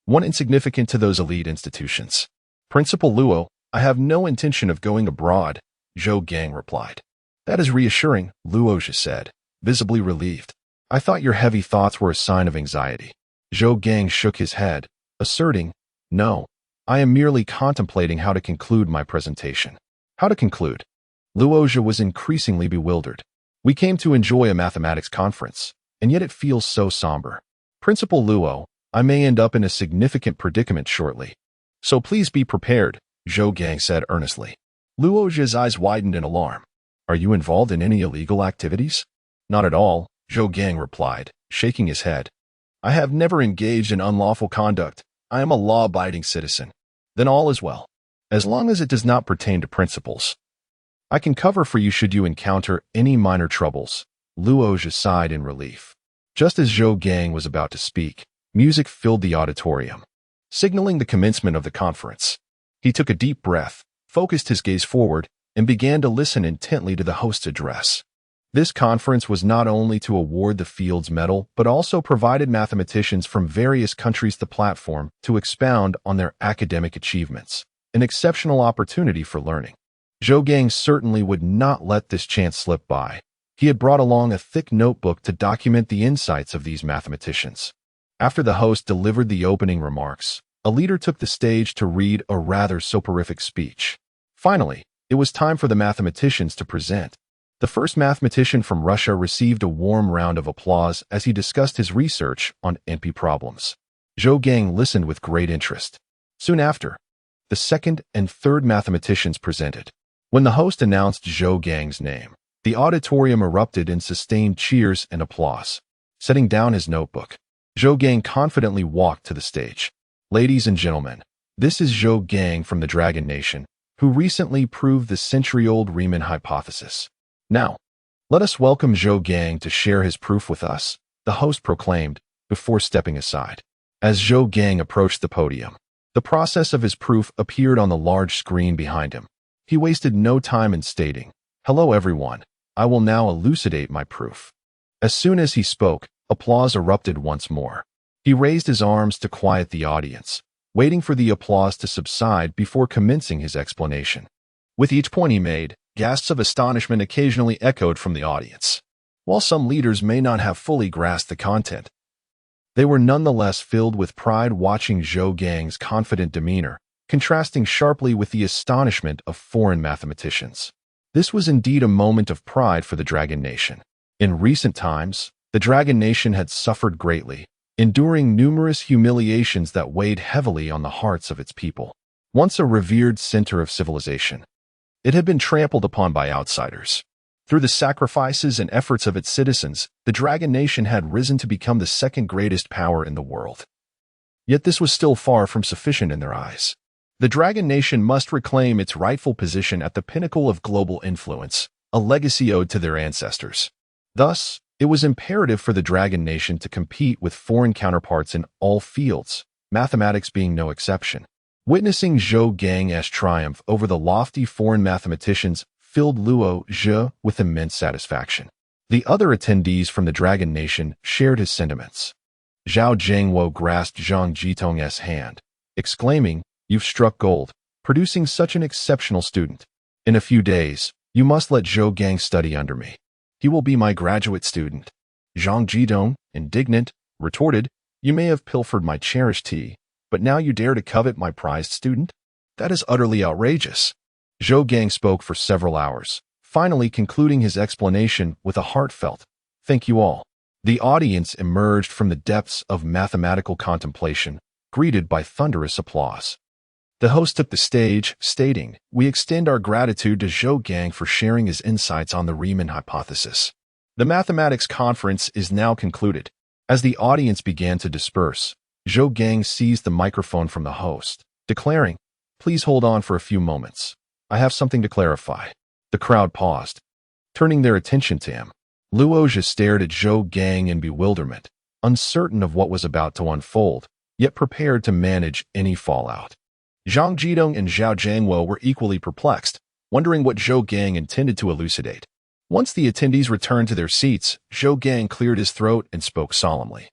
one insignificant to those elite institutions. Principal Luo, I have no intention of going abroad, Zhou Gang replied. That is reassuring, Luo Zhe said, visibly relieved. I thought your heavy thoughts were a sign of anxiety. Zhou Gang shook his head, asserting, No, I am merely contemplating how to conclude my presentation. How to conclude? Luo Zhe was increasingly bewildered. We came to enjoy a mathematics conference, and yet it feels so somber. Principal Luo, I may end up in a significant predicament shortly. So please be prepared, Zhou Gang said earnestly. Luo Zhe's eyes widened in alarm. Are you involved in any illegal activities? Not at all, Zhou Gang replied, shaking his head. I have never engaged in unlawful conduct. I am a law-abiding citizen. Then all is well. As long as it does not pertain to principles. I can cover for you should you encounter any minor troubles. Luo Zhe sighed in relief. Just as Zhou Gang was about to speak, music filled the auditorium, signaling the commencement of the conference. He took a deep breath, focused his gaze forward, and began to listen intently to the host's address. This conference was not only to award the Fields Medal, but also provided mathematicians from various countries the platform to expound on their academic achievements, an exceptional opportunity for learning. Zhou Gang certainly would not let this chance slip by. He had brought along a thick notebook to document the insights of these mathematicians. After the host delivered the opening remarks, a leader took the stage to read a rather soporific speech. Finally, it was time for the mathematicians to present. The first mathematician from Russia received a warm round of applause as he discussed his research on NP problems. Zhou Gang listened with great interest. Soon after, the second and third mathematicians presented. When the host announced Zhou Gang's name, the auditorium erupted in sustained cheers and applause. Setting down his notebook, Zhou Gang confidently walked to the stage. Ladies and gentlemen, this is Zhou Gang from the Dragon Nation, who recently proved the century-old Reman Hypothesis. Now, let us welcome Zhou Gang to share his proof with us, the host proclaimed, before stepping aside. As Zhou Gang approached the podium, the process of his proof appeared on the large screen behind him. He wasted no time in stating, Hello everyone, I will now elucidate my proof. As soon as he spoke, applause erupted once more. He raised his arms to quiet the audience, waiting for the applause to subside before commencing his explanation. With each point he made, gasps of astonishment occasionally echoed from the audience. While some leaders may not have fully grasped the content, they were nonetheless filled with pride watching Zhou Gang's confident demeanor, contrasting sharply with the astonishment of foreign mathematicians. This was indeed a moment of pride for the Dragon Nation. In recent times, the Dragon Nation had suffered greatly, enduring numerous humiliations that weighed heavily on the hearts of its people. Once a revered center of civilization, it had been trampled upon by outsiders. Through the sacrifices and efforts of its citizens, the Dragon Nation had risen to become the second greatest power in the world. Yet this was still far from sufficient in their eyes. The Dragon Nation must reclaim its rightful position at the pinnacle of global influence, a legacy owed to their ancestors. Thus, it was imperative for the Dragon Nation to compete with foreign counterparts in all fields, mathematics being no exception. Witnessing Zhou Gang's triumph over the lofty foreign mathematicians filled Luo Zhe with immense satisfaction. The other attendees from the Dragon Nation shared his sentiments. Zhao Jiangwo grasped Zhang Jitong's hand, exclaiming, "You've struck gold, producing such an exceptional student. In a few days, you must let Zhou Gang study under me. He will be my graduate student." Zhang Jitong, indignant, retorted, "You may have pilfered my cherished tea, but now you dare to covet my prized student? That is utterly outrageous." Zhou Gang spoke for several hours, finally concluding his explanation with a heartfelt, "Thank you all." The audience emerged from the depths of mathematical contemplation, greeted by thunderous applause. The host took the stage, stating, "We extend our gratitude to Zhou Gang for sharing his insights on the Reman Hypothesis. The mathematics conference is now concluded." As the audience began to disperse, Zhou Gang seized the microphone from the host, declaring, "Please hold on for a few moments. I have something to clarify." The crowd paused, turning their attention to him. Luo Zhe stared at Zhou Gang in bewilderment, uncertain of what was about to unfold, yet prepared to manage any fallout. Zhang Jitong and Zhao Jiangwo were equally perplexed, wondering what Zhou Gang intended to elucidate. Once the attendees returned to their seats, Zhou Gang cleared his throat and spoke solemnly.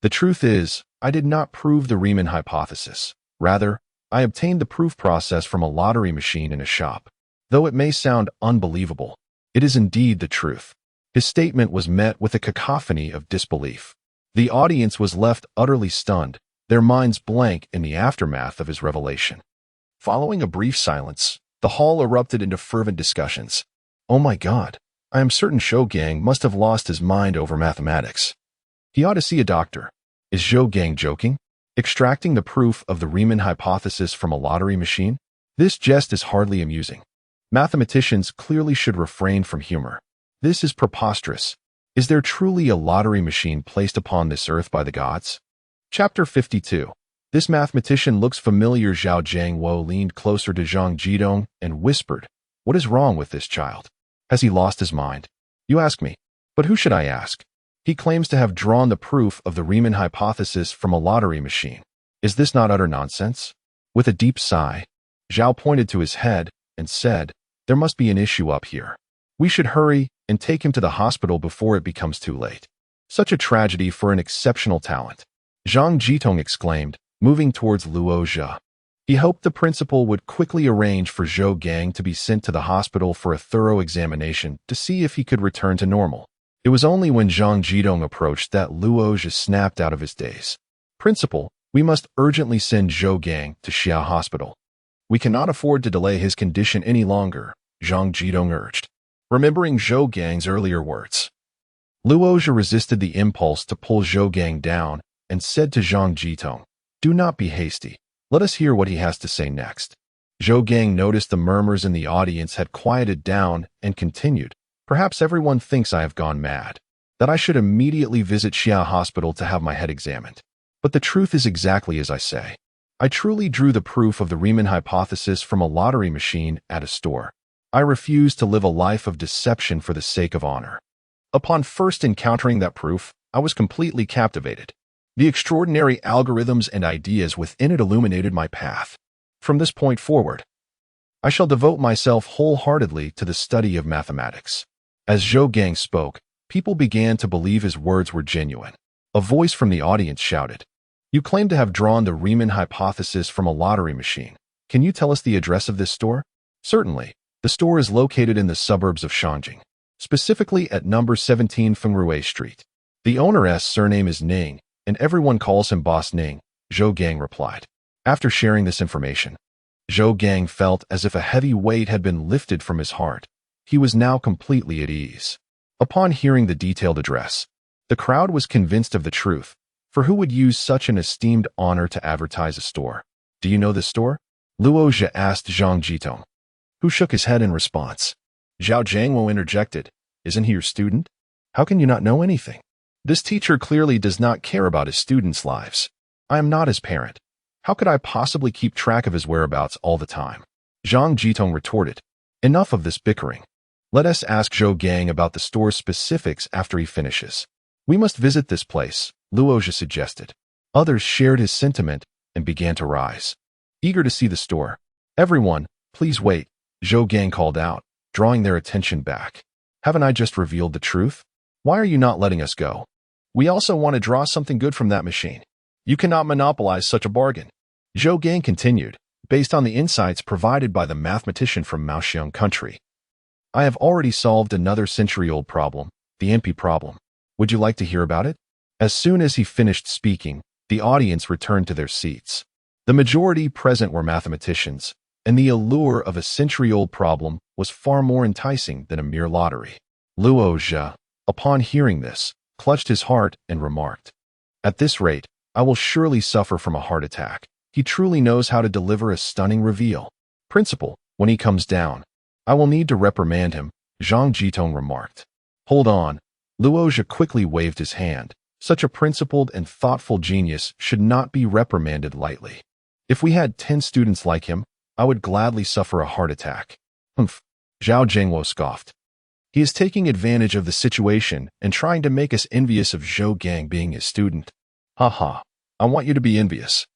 "The truth is, I did not prove the Reman Hypothesis. Rather, I obtained the proof process from a lottery machine in a shop. Though it may sound unbelievable, it is indeed the truth." His statement was met with a cacophony of disbelief. The audience was left utterly stunned, their minds blank in the aftermath of his revelation. Following a brief silence, the hall erupted into fervent discussions. "Oh my God, I am certain Zhou Gang must have lost his mind over mathematics. He ought to see a doctor. Is Zhou Gang joking? Extracting the proof of the Reman Hypothesis from a lottery machine? This jest is hardly amusing. Mathematicians clearly should refrain from humor. This is preposterous. Is there truly a lottery machine placed upon this earth by the gods?" Chapter 52. This mathematician looks familiar. Zhao Jiangwo leaned closer to Zhang Jitong and whispered, "What is wrong with this child? Has he lost his mind?" "You ask me. But who should I ask? He claims to have drawn the proof of the Reman Hypothesis from a lottery machine. Is this not utter nonsense?" With a deep sigh, Zhao pointed to his head and said, "There must be an issue up here. We should hurry and take him to the hospital before it becomes too late. Such a tragedy for an exceptional talent." Zhang Jitong exclaimed, moving towards Luo Zhe. He hoped the principal would quickly arrange for Zhou Gang to be sent to the hospital for a thorough examination to see if he could return to normal. It was only when Zhang Jitong approached that Luo Zhe snapped out of his daze. "Principal, we must urgently send Zhou Gang to Xia Hospital. We cannot afford to delay his condition any longer," Zhang Jitong urged, remembering Zhou Gang's earlier words. Luo Zhe resisted the impulse to pull Zhou Gang down and said to Zhang Jitong, "Do not be hasty. Let us hear what he has to say next." Zhou Gang noticed the murmurs in the audience had quieted down and continued, "Perhaps everyone thinks I have gone mad, that I should immediately visit Xia Hospital to have my head examined. But the truth is exactly as I say. I truly drew the proof of the Reman Hypothesis from a lottery machine at a store. I refuse to live a life of deception for the sake of honor." Upon first encountering that proof, I was completely captivated. The extraordinary algorithms and ideas within it illuminated my path. From this point forward, I shall devote myself wholeheartedly to the study of mathematics. As Zhou Gang spoke, people began to believe his words were genuine. A voice from the audience shouted, "You claim to have drawn the Reman Hypothesis from a lottery machine. Can you tell us the address of this store?" "Certainly. The store is located in the suburbs of Shanjing, specifically at number 17 Fengrui Street. The owner's surname is Ning, and everyone calls him Boss Ning," Zhou Gang replied. After sharing this information, Zhou Gang felt as if a heavy weight had been lifted from his heart. He was now completely at ease. Upon hearing the detailed address, the crowd was convinced of the truth, for who would use such an esteemed honor to advertise a store? "Do you know this store?" Luo Zhe asked Zhang Jitong, who shook his head in response. Zhao Jiangwo interjected, "Isn't he your student? How can you not know anything? This teacher clearly does not care about his students' lives. I am not his parent. How could I possibly keep track of his whereabouts all the time?" Zhang Jitong retorted, "Enough of this bickering. Let us ask Zhou Gang about the store's specifics after he finishes." "We must visit this place," Luo Zhe suggested. Others shared his sentiment and began to rise, eager to see the store. "Everyone, please wait," Zhou Gang called out, drawing their attention back. Haven't I just revealed the truth? Why are you not letting us go? We also want to draw something good from that machine. You cannot monopolize such a bargain. Zhou Gang continued, based on the insights provided by the mathematician from Maoxiong country. I have already solved another century-old problem, the MP problem. Would you like to hear about it? As soon as he finished speaking, the audience returned to their seats. The majority present were mathematicians, and the allure of a century-old problem was far more enticing than a mere lottery. Luo Zhe, upon hearing this, clutched his heart and remarked, "At this rate, I will surely suffer from a heart attack. He truly knows how to deliver a stunning reveal. Principal, when he comes down, I will need to reprimand him," Zhang Jitong remarked. "Hold on." Luo Zhe quickly waved his hand. Such a principled and thoughtful genius should not be reprimanded lightly. If we had 10 students like him, I would gladly suffer a heart attack. Humph, Zhao Zhengwo scoffed. He is taking advantage of the situation and trying to make us envious of Zhou Gang being his student. Ha, I want you to be envious.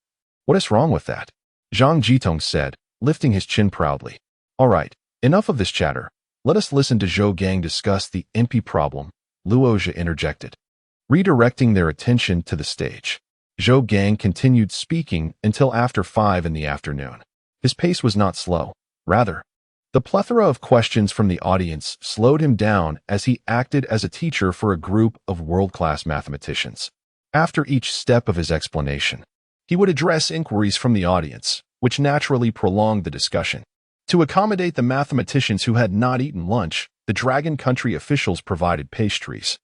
What is wrong with that? Zhang Jitong said, lifting his chin proudly. All right, enough of this chatter. Let us listen to Zhou Gang discuss the MP problem, Luo Zhe interjected, redirecting their attention to the stage. Zhou Gang continued speaking until after 5 in the afternoon. His pace was not slow. Rather, the plethora of questions from the audience slowed him down as he acted as a teacher for a group of world-class mathematicians. After each step of his explanation, he would address inquiries from the audience, which naturally prolonged the discussion. To accommodate the mathematicians who had not eaten lunch, the Dragon Country officials provided pastries,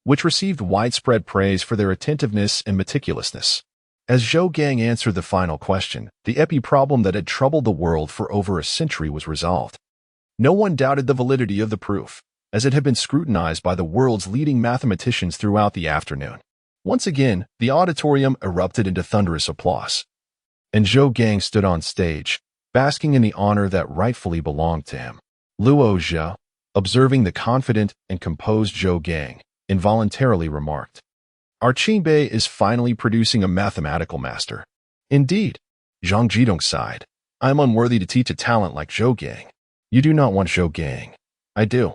which received widespread praise for their attentiveness and meticulousness. As Zhou Gang answered the final question, the epi problem that had troubled the world for over a century was resolved. No one doubted the validity of the proof, as it had been scrutinized by the world's leading mathematicians throughout the afternoon. Once again, the auditorium erupted into thunderous applause, and Zhou Gang stood on stage, basking in the honor that rightfully belonged to him. Luo Zhe, observing the confident and composed Zhou Gang, involuntarily remarked, "Our Qinbei is finally producing a mathematical master." Indeed, Zhang Jidong sighed. "I am unworthy to teach a talent like Zhou Gang." "You do not want Zhou Gang." "I do."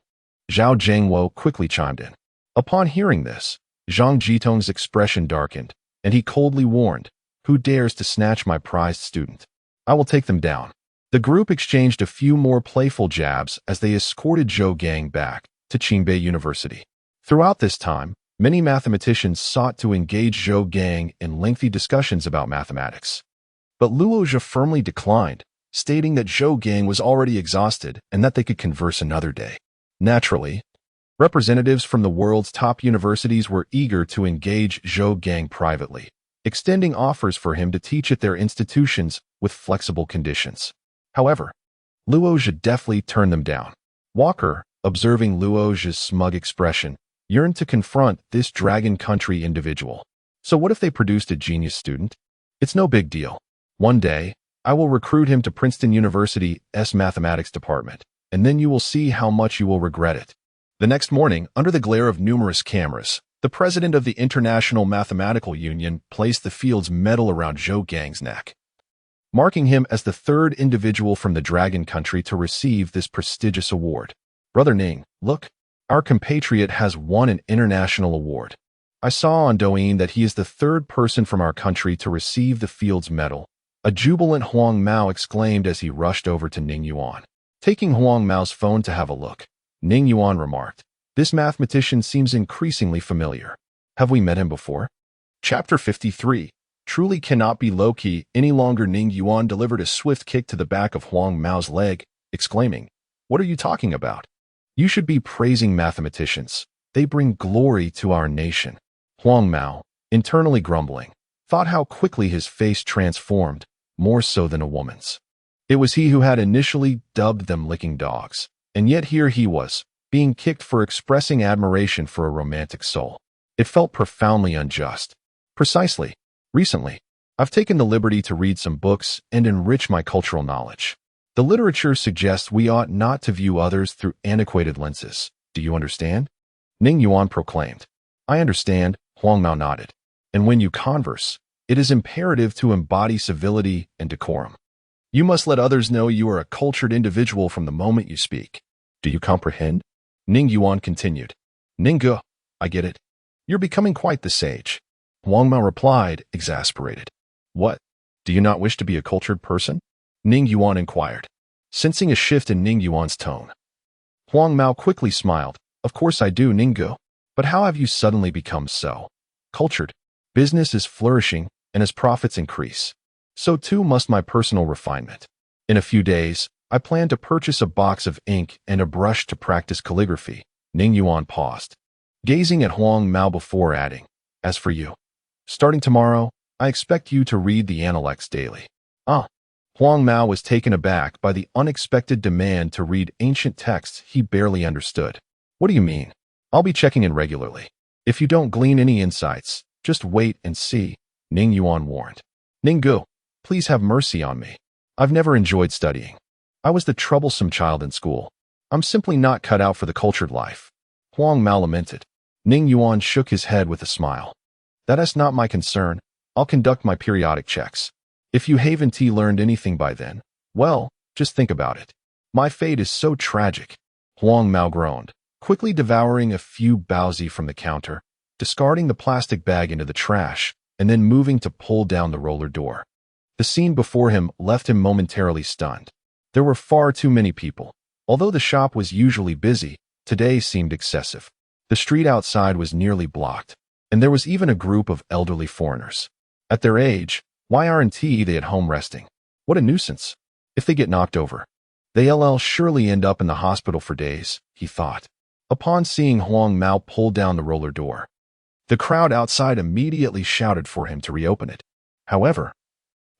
Zhao Zhengwo quickly chimed in. Upon hearing this, Zhang Jitong's expression darkened, and he coldly warned, "Who dares to snatch my prized student? I will take them down." The group exchanged a few more playful jabs as they escorted Zhou Gang back to Qinbei University. Throughout this time, many mathematicians sought to engage Zhou Gang in lengthy discussions about mathematics. But Luo Zhe firmly declined, stating that Zhou Gang was already exhausted and that they could converse another day. Naturally, representatives from the world's top universities were eager to engage Zhou Gang privately, extending offers for him to teach at their institutions with flexible conditions. However, Luo Zhe deftly turned them down. Walker, observing Luo Zhe's smug expression, yearned to confront this Dragon Country individual. So what if they produced a genius student? It's no big deal. One day, I will recruit him to Princeton University's mathematics department, and then you will see how much you will regret it. The next morning, under the glare of numerous cameras, the president of the International Mathematical Union placed the Field's medal around Zhou Gang's neck, marking him as the third individual from the Dragon Country to receive this prestigious award. "Brother Ning, look, our compatriot has won an international award. I saw on Douyin that he is the third person from our country to receive the Field's medal," a jubilant Huang Mao exclaimed as he rushed over to Ning Yuan. Taking Huang Mao's phone to have a look, Ning Yuan remarked, "This mathematician seems increasingly familiar. Have we met him before?" Chapter 53. Truly cannot be low-key any longer. Ning Yuan delivered a swift kick to the back of Huang Mao's leg, exclaiming, "What are you talking about? You should be praising mathematicians. They bring glory to our nation." Huang Mao, internally grumbling, thought how quickly his face transformed, more so than a woman's. It was he who had initially dubbed them licking dogs, and yet here he was, being kicked for expressing admiration for a romantic soul. It felt profoundly unjust. Precisely. Recently, I've taken the liberty to read some books and enrich my cultural knowledge. The literature suggests we ought not to view others through antiquated lenses. Do you understand? Ning Yuan proclaimed. "I understand," Huang Mao nodded. "And when you converse, it is imperative to embody civility and decorum. You must let others know you are a cultured individual from the moment you speak." Do you comprehend? Ning Yuan continued. Ninggu, I get it. You're becoming quite the sage. Huang Mao replied, exasperated. What? Do you not wish to be a cultured person? Ning Yuan inquired, sensing a shift in Ning Yuan's tone. Huang Mao quickly smiled. Of course I do, Ninggu. But how have you suddenly become so cultured? Business is flourishing, and as profits increase, so too must my personal refinement. In a few days, I plan to purchase a box of ink and a brush to practice calligraphy. Ning Yuan paused, gazing at Huang Mao before adding, as for you, starting tomorrow, I expect you to read the Analects daily. Huang Mao was taken aback by the unexpected demand to read ancient texts he barely understood. What do you mean? I'll be checking in regularly. If you don't glean any insights, just wait and see, Ning Yuan warned. Ninggu, please have mercy on me. I've never enjoyed studying. I was the troublesome child in school. I'm simply not cut out for the cultured life. Huang Mao lamented. Ning Yuan shook his head with a smile. That is not my concern. I'll conduct my periodic checks. If you haven't learned anything by then, well, just think about it. My fate is so tragic. Huang Mao groaned, quickly devouring a few baozi from the counter, discarding the plastic bag into the trash, and then moving to pull down the roller door. The scene before him left him momentarily stunned. There were far too many people. Although the shop was usually busy, today seemed excessive. The street outside was nearly blocked, and there was even a group of elderly foreigners. At their age, why aren't they at home resting? What a nuisance. If they get knocked over, they'll surely end up in the hospital for days, he thought. Upon seeing Huang Mao pull down the roller door, the crowd outside immediately shouted for him to reopen it. However,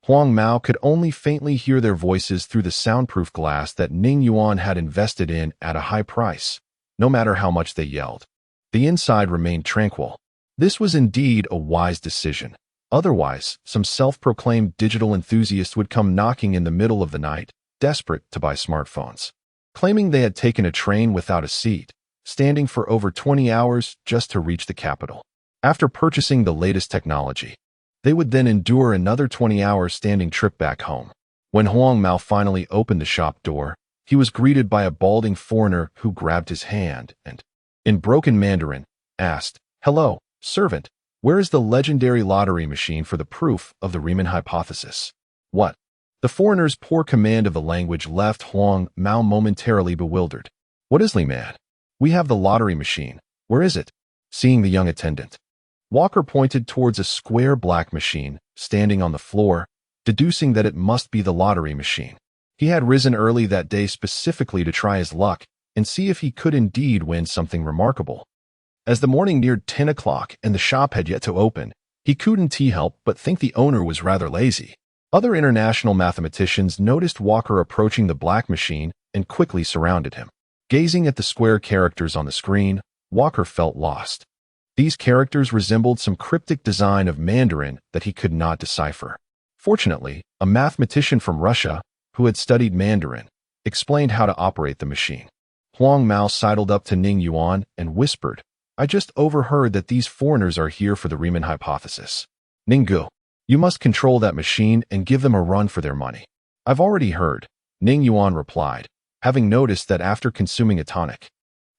Huang Mao could only faintly hear their voices through the soundproof glass that Ning Yuan had invested in at a high price. No matter how much they yelled, the inside remained tranquil. This was indeed a wise decision. Otherwise, some self-proclaimed digital enthusiast would come knocking in the middle of the night, desperate to buy smartphones, claiming they had taken a train without a seat, standing for over 20 hours just to reach the capital. After purchasing the latest technology, they would then endure another 20 hours standing trip back home. When Huang Mao finally opened the shop door, he was greeted by a balding foreigner who grabbed his hand and, in broken Mandarin, asked, "Hello, servant. Where is the legendary lottery machine for the proof of the Reman Hypothesis?" What? The foreigner's poor command of the language left Huang Mao momentarily bewildered. What is mad? We have the lottery machine. Where is it? Seeing the young attendant, Walker pointed towards a square black machine standing on the floor, deducing that it must be the lottery machine. He had risen early that day specifically to try his luck and see if he could indeed win something remarkable. As the morning neared 10 o'clock and the shop had yet to open, he couldn't help but think the owner was rather lazy. Other international mathematicians noticed Walker approaching the black machine and quickly surrounded him. Gazing at the square characters on the screen, Walker felt lost. These characters resembled some cryptic design of Mandarin that he could not decipher. Fortunately, a mathematician from Russia, who had studied Mandarin, explained how to operate the machine. Huang Mao sidled up to Ning Yuan and whispered, "I just overheard that these foreigners are here for the Reman Hypothesis. Ninggu, you must control that machine and give them a run for their money." "I've already heard," Ning Yuan replied, having noticed that after consuming a tonic,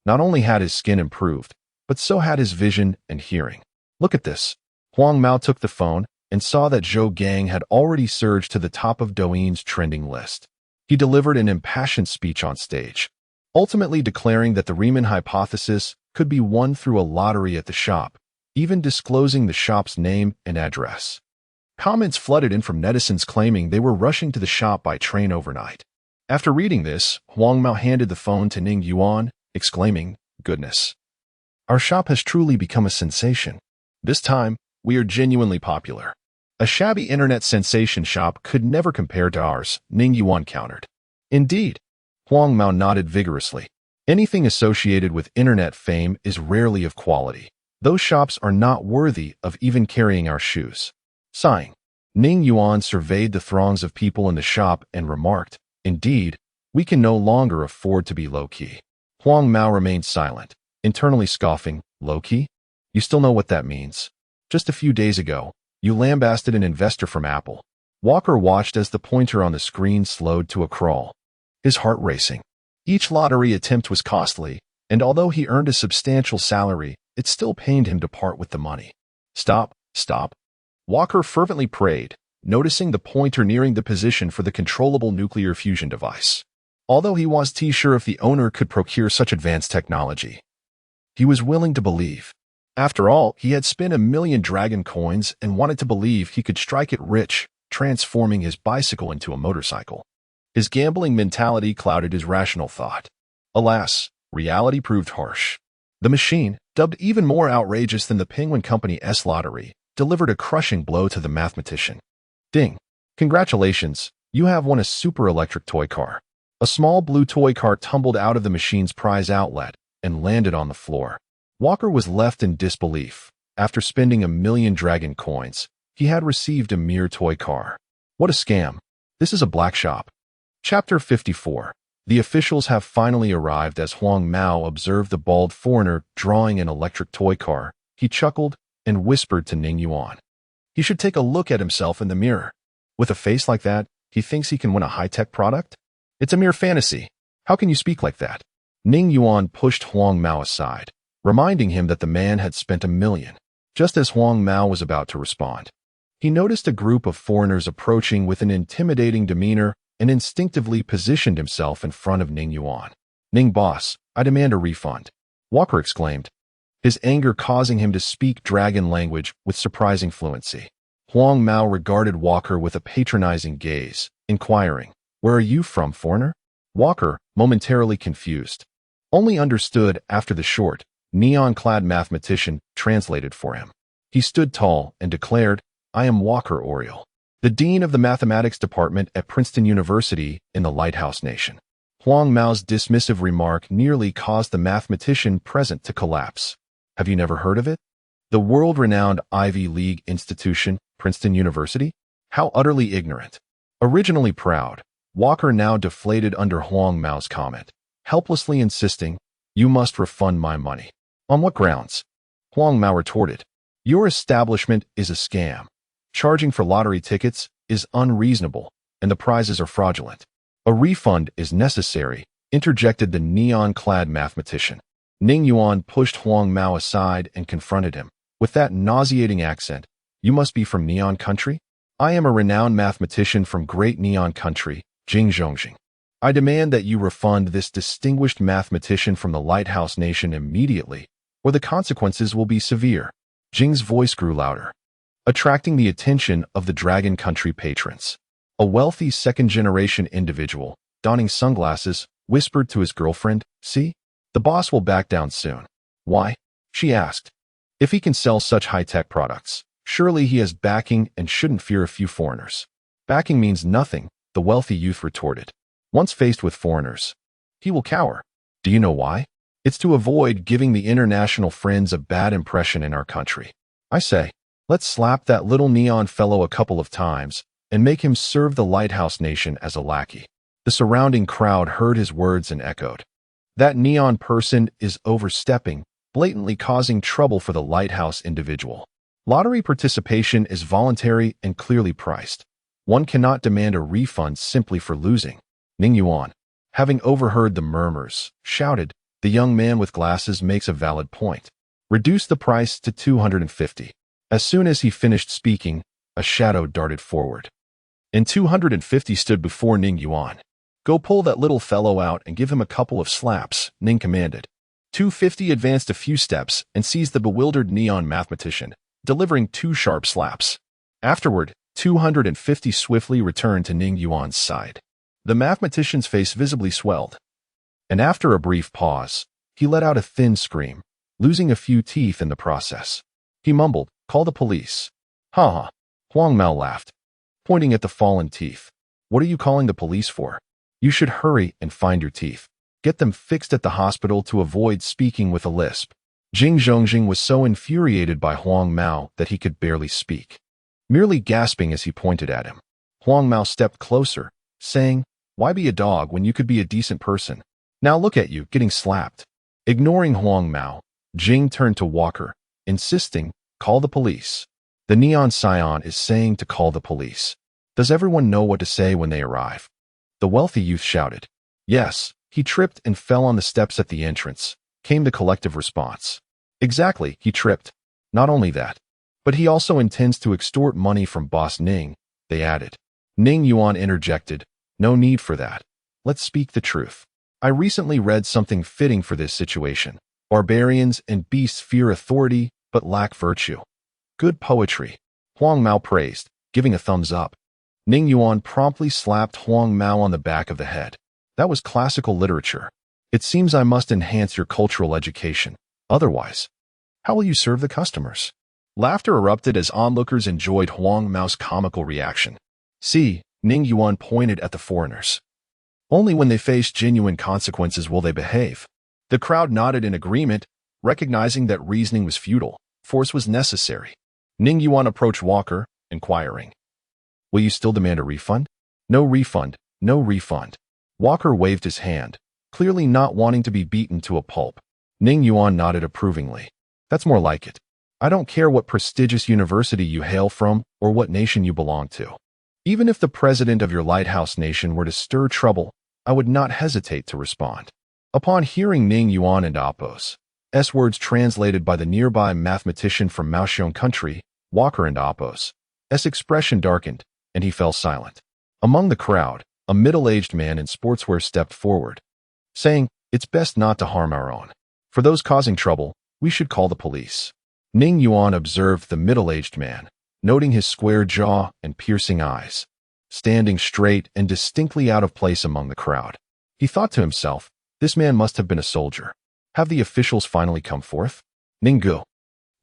not only had his skin improved, but so had his vision and hearing. "Look at this." Huang Mao took the phone and saw that Zhou Gang had already surged to the top of Douyin's trending list. He delivered an impassioned speech on stage, ultimately declaring that the Reman Hypothesis could be won through a lottery at the shop, even disclosing the shop's name and address. Comments flooded in from netizens claiming they were rushing to the shop by train overnight. After reading this, Huang Mao handed the phone to Ning Yuan, exclaiming, "Goodness. Our shop has truly become a sensation. This time, we are genuinely popular. A shabby internet sensation shop could never compare to ours," Ning Yuan countered. "Indeed." Huang Mao nodded vigorously. "Anything associated with internet fame is rarely of quality. Those shops are not worthy of even carrying our shoes." Sighing, Ning Yuan surveyed the throngs of people in the shop and remarked, "Indeed, we can no longer afford to be low-key." Huang Mao remained silent, internally scoffing, "Low-key? You still know what that means. Just a few days ago, you lambasted an investor from Apple." Walker watched as the pointer on the screen slowed to a crawl, his heart racing. Each lottery attempt was costly, and although he earned a substantial salary, it still pained him to part with the money. Stop, stop. Walker fervently prayed, noticing the pointer nearing the position for the controllable nuclear fusion device. Although he wasn't sure if the owner could procure such advanced technology, he was willing to believe. After all, he had spent 1,000,000 dragon coins and wanted to believe he could strike it rich, transforming his bicycle into a motorcycle. His gambling mentality clouded his rational thought. Alas, reality proved harsh. The machine, dubbed even more outrageous than the Penguin Company's lottery, delivered a crushing blow to the mathematician. Ding! Congratulations, you have won a super electric toy car. A small blue toy car tumbled out of the machine's prize outlet and landed on the floor. Walker was left in disbelief. After spending 1,000,000 dragon coins, he had received a mere toy car. What a scam. This is a black shop. Chapter 54. The officials have finally arrived. As Huang Mao observed the bald foreigner drawing an electric toy car, he chuckled and whispered to Ning Yuan. He should take a look at himself in the mirror. With a face like that, he thinks he can win a high-tech product? It's a mere fantasy. How can you speak like that? Ning Yuan pushed Huang Mao aside, reminding him that the man had spent 1,000,000. Just as Huang Mao was about to respond, he noticed a group of foreigners approaching with an intimidating demeanor and instinctively positioned himself in front of Ning Yuan. Ning boss, I demand a refund, Walker exclaimed, his anger causing him to speak dragon language with surprising fluency. Huang Mao regarded Walker with a patronizing gaze, inquiring, Where are you from, foreigner? Walker, momentarily confused, only understood after the short, neon-clad mathematician translated for him. He stood tall and declared, I am Walker Oriole, the dean of the mathematics department at Princeton University in the Lighthouse Nation. Huang Mao's dismissive remark nearly caused the mathematician present to collapse. Have you never heard of it? The world-renowned Ivy League institution, Princeton University? How utterly ignorant. Originally proud, Walker now deflated under Huang Mao's comment, helplessly insisting, You must refund my money. On what grounds? Huang Mao retorted, Your establishment is a scam. Charging for lottery tickets is unreasonable, and the prizes are fraudulent. A refund is necessary, interjected the neon-clad mathematician. Ning Yuan pushed Huang Mao aside and confronted him. With that nauseating accent, You must be from Neon Country? I am a renowned mathematician from Great Neon Country, Jing Zhongjing. I demand that you refund this distinguished mathematician from the Lighthouse Nation immediately, or the consequences will be severe. Jing's voice grew louder, attracting the attention of the Dragon Country patrons. A wealthy second-generation individual, donning sunglasses, whispered to his girlfriend, See? The boss will back down soon. Why? She asked. If he can sell such high-tech products, surely he has backing and shouldn't fear a few foreigners. Backing means nothing, the wealthy youth retorted. Once faced with foreigners, he will cower. Do you know why? It's to avoid giving the international friends a bad impression in our country. I say, let's slap that little neon fellow a couple of times and make him serve the Lighthouse Nation as a lackey. The surrounding crowd heard his words and echoed. That neon person is overstepping, blatantly causing trouble for the Lighthouse individual. Lottery participation is voluntary and clearly priced. One cannot demand a refund simply for losing. Ning Yuan, having overheard the murmurs, shouted, The young man with glasses makes a valid point. Reduce the price to 250. As soon as he finished speaking, a shadow darted forward, and 250 stood before Ning Yuan. Go pull that little fellow out and give him a couple of slaps, Ning commanded. 250 advanced a few steps and seized the bewildered neon mathematician, delivering 2 sharp slaps. Afterward, 250 swiftly returned to Ning Yuan's side. The mathematician's face visibly swelled, and after a brief pause, he let out a thin scream, losing a few teeth in the process. He mumbled, Call the police. Ha ha. Huang Mao laughed, pointing at the fallen teeth. What are you calling the police for? You should hurry and find your teeth. Get them fixed at the hospital to avoid speaking with a lisp. Jing Zhongjing was so infuriated by Huang Mao that he could barely speak, merely gasping as he pointed at him. Huang Mao stepped closer, saying, Why be a dog when you could be a decent person? Now look at you, getting slapped. Ignoring Huang Mao, Jing turned to Walker, insisting, Call the police. The Neon Scion is saying to call the police. Does everyone know what to say when they arrive? The wealthy youth shouted. Yes, He tripped and fell on the steps at the entrance, came the collective response. Exactly, he tripped. Not only that, but he also intends to extort money from Boss Ning, they added. Ning Yuan interjected, no need for that. Let's speak the truth. I recently read something fitting for this situation. Barbarians and beasts fear authority, but lack virtue. Good poetry. Huang Mao praised, giving a thumbs up. Ning Yuan promptly slapped Huang Mao on the back of the head. That was classical literature. It seems I must enhance your cultural education. Otherwise, how will you serve the customers? Laughter erupted as onlookers enjoyed Huang Mao's comical reaction. See, Ning Yuan pointed at the foreigners. Only when they face genuine consequences will they behave. The crowd nodded in agreement, recognizing that reasoning was futile. Force was necessary. Ning Yuan approached Walker, inquiring, will you still demand a refund? No refund, no refund. Walker waved his hand, clearly not wanting to be beaten to a pulp. Ning Yuan nodded approvingly. That's more like it. I don't care what prestigious university you hail from or what nation you belong to. Even if the president of your lighthouse nation were to stir trouble, I would not hesitate to respond. Upon hearing Ning Yuan and Appo's words translated by the nearby mathematician from Maoxiong country, Walker and Appo's expression darkened, and he fell silent. Among the crowd, a middle-aged man in sportswear stepped forward, saying, it's best not to harm our own. For those causing trouble, we should call the police. Ning Yuan observed the middle-aged man, noting his square jaw and piercing eyes, standing straight and distinctly out of place among the crowd. He thought to himself, this man must have been a soldier. Have the officials finally come forth? Ninggu.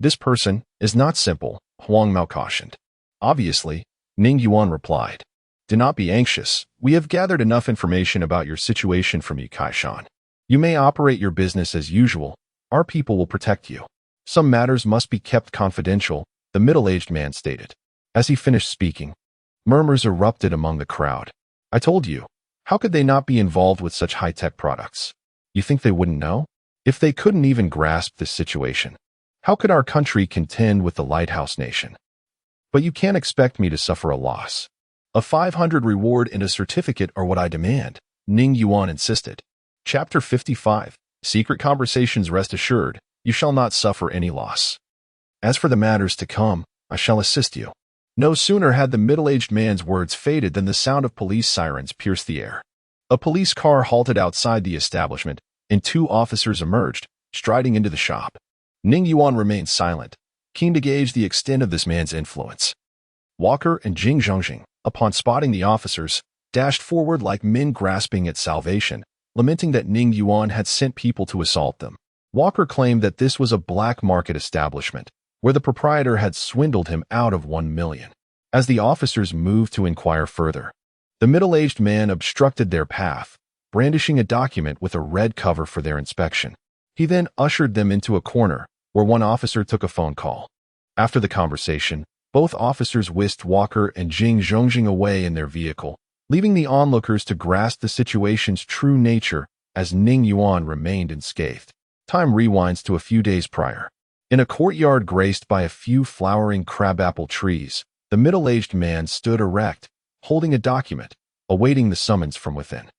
This person is not simple, Huang Mao cautioned. Obviously, Ning Yuan replied. Do not be anxious. We have gathered enough information about your situation from you, Kaishan. You may operate your business as usual. Our people will protect you. Some matters must be kept confidential, the middle-aged man stated. As he finished speaking, murmurs erupted among the crowd. I told you. How could they not be involved with such high-tech products? You think they wouldn't know? If they couldn't even grasp this situation, how could our country contend with the lighthouse nation? But you can't expect me to suffer a loss. A 500 reward and a certificate are what I demand, Ning Yuan insisted. Chapter 55. Secret Conversations. Rest assured, you shall not suffer any loss. As for the matters to come, I shall assist you. No sooner had the middle-aged man's words faded than the sound of police sirens pierced the air. A police car halted outside the establishment, and two officers emerged, striding into the shop. Ning Yuan remained silent, keen to gauge the extent of this man's influence. Walker and Jing Zhongjing, upon spotting the officers, dashed forward like men grasping at salvation, lamenting that Ning Yuan had sent people to assault them. Walker claimed that this was a black market establishment, where the proprietor had swindled him out of 1 million. As the officers moved to inquire further, the middle-aged man obstructed their path, brandishing a document with a red cover for their inspection. He then ushered them into a corner, where one officer took a phone call. After the conversation, both officers whisked Walker and Jing Zhongjing away in their vehicle, leaving the onlookers to grasp the situation's true nature as Ning Yuan remained unscathed. Time rewinds to a few days prior. In a courtyard graced by a few flowering crabapple trees, the middle-aged man stood erect, holding a document, awaiting the summons from within.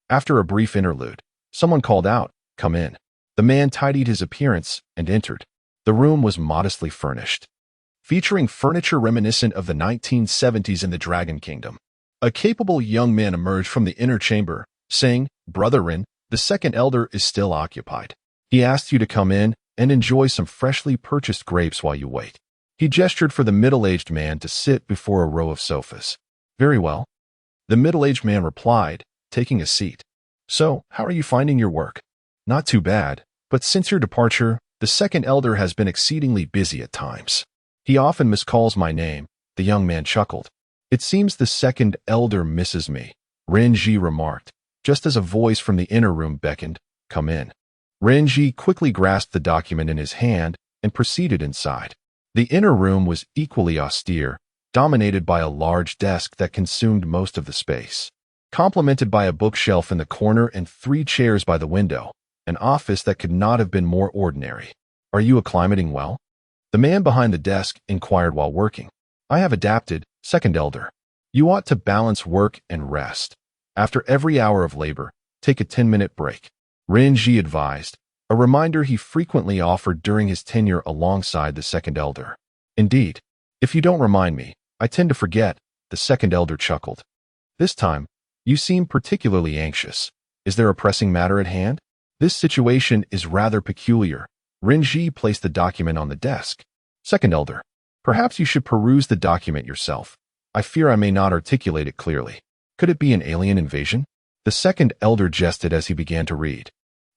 After a brief interlude, someone called out, "Come in." The man tidied his appearance and entered. The room was modestly furnished, featuring furniture reminiscent of the 1970s in the Dragon Kingdom. A capable young man emerged from the inner chamber, saying, "Brother Rin, the second elder is still occupied. He asked you to come in and enjoy some freshly purchased grapes while you wait." He gestured for the middle-aged man to sit before a row of sofas. "Very well." The middle-aged man replied, taking a seat. "So, how are you finding your work?" "Not too bad, but since your departure, the second elder has been exceedingly busy at times. He often miscalls my name," the young man chuckled. "It seems the second elder misses me," Renji remarked, just as a voice from the inner room beckoned, "Come in." Renji quickly grasped the document in his hand and proceeded inside. The inner room was equally austere, dominated by a large desk that consumed most of the space, complemented by a bookshelf in the corner and 3 chairs by the window, an office that could not have been more ordinary. "Are you acclimating well?" the man behind the desk inquired while working. "I have adapted, second elder. You ought to balance work and rest. After every hour of labor, take a 10-minute break. Renji advised, a reminder he frequently offered during his tenure alongside the second elder. Indeed, if you don't remind me, I tend to forget, the second elder chuckled. This time, you seem particularly anxious. Is there a pressing matter at hand? This situation is rather peculiar. Renji placed the document on the desk. Second elder, perhaps you should peruse the document yourself. I fear I may not articulate it clearly. Could it be an alien invasion? The second elder jested as he began to read,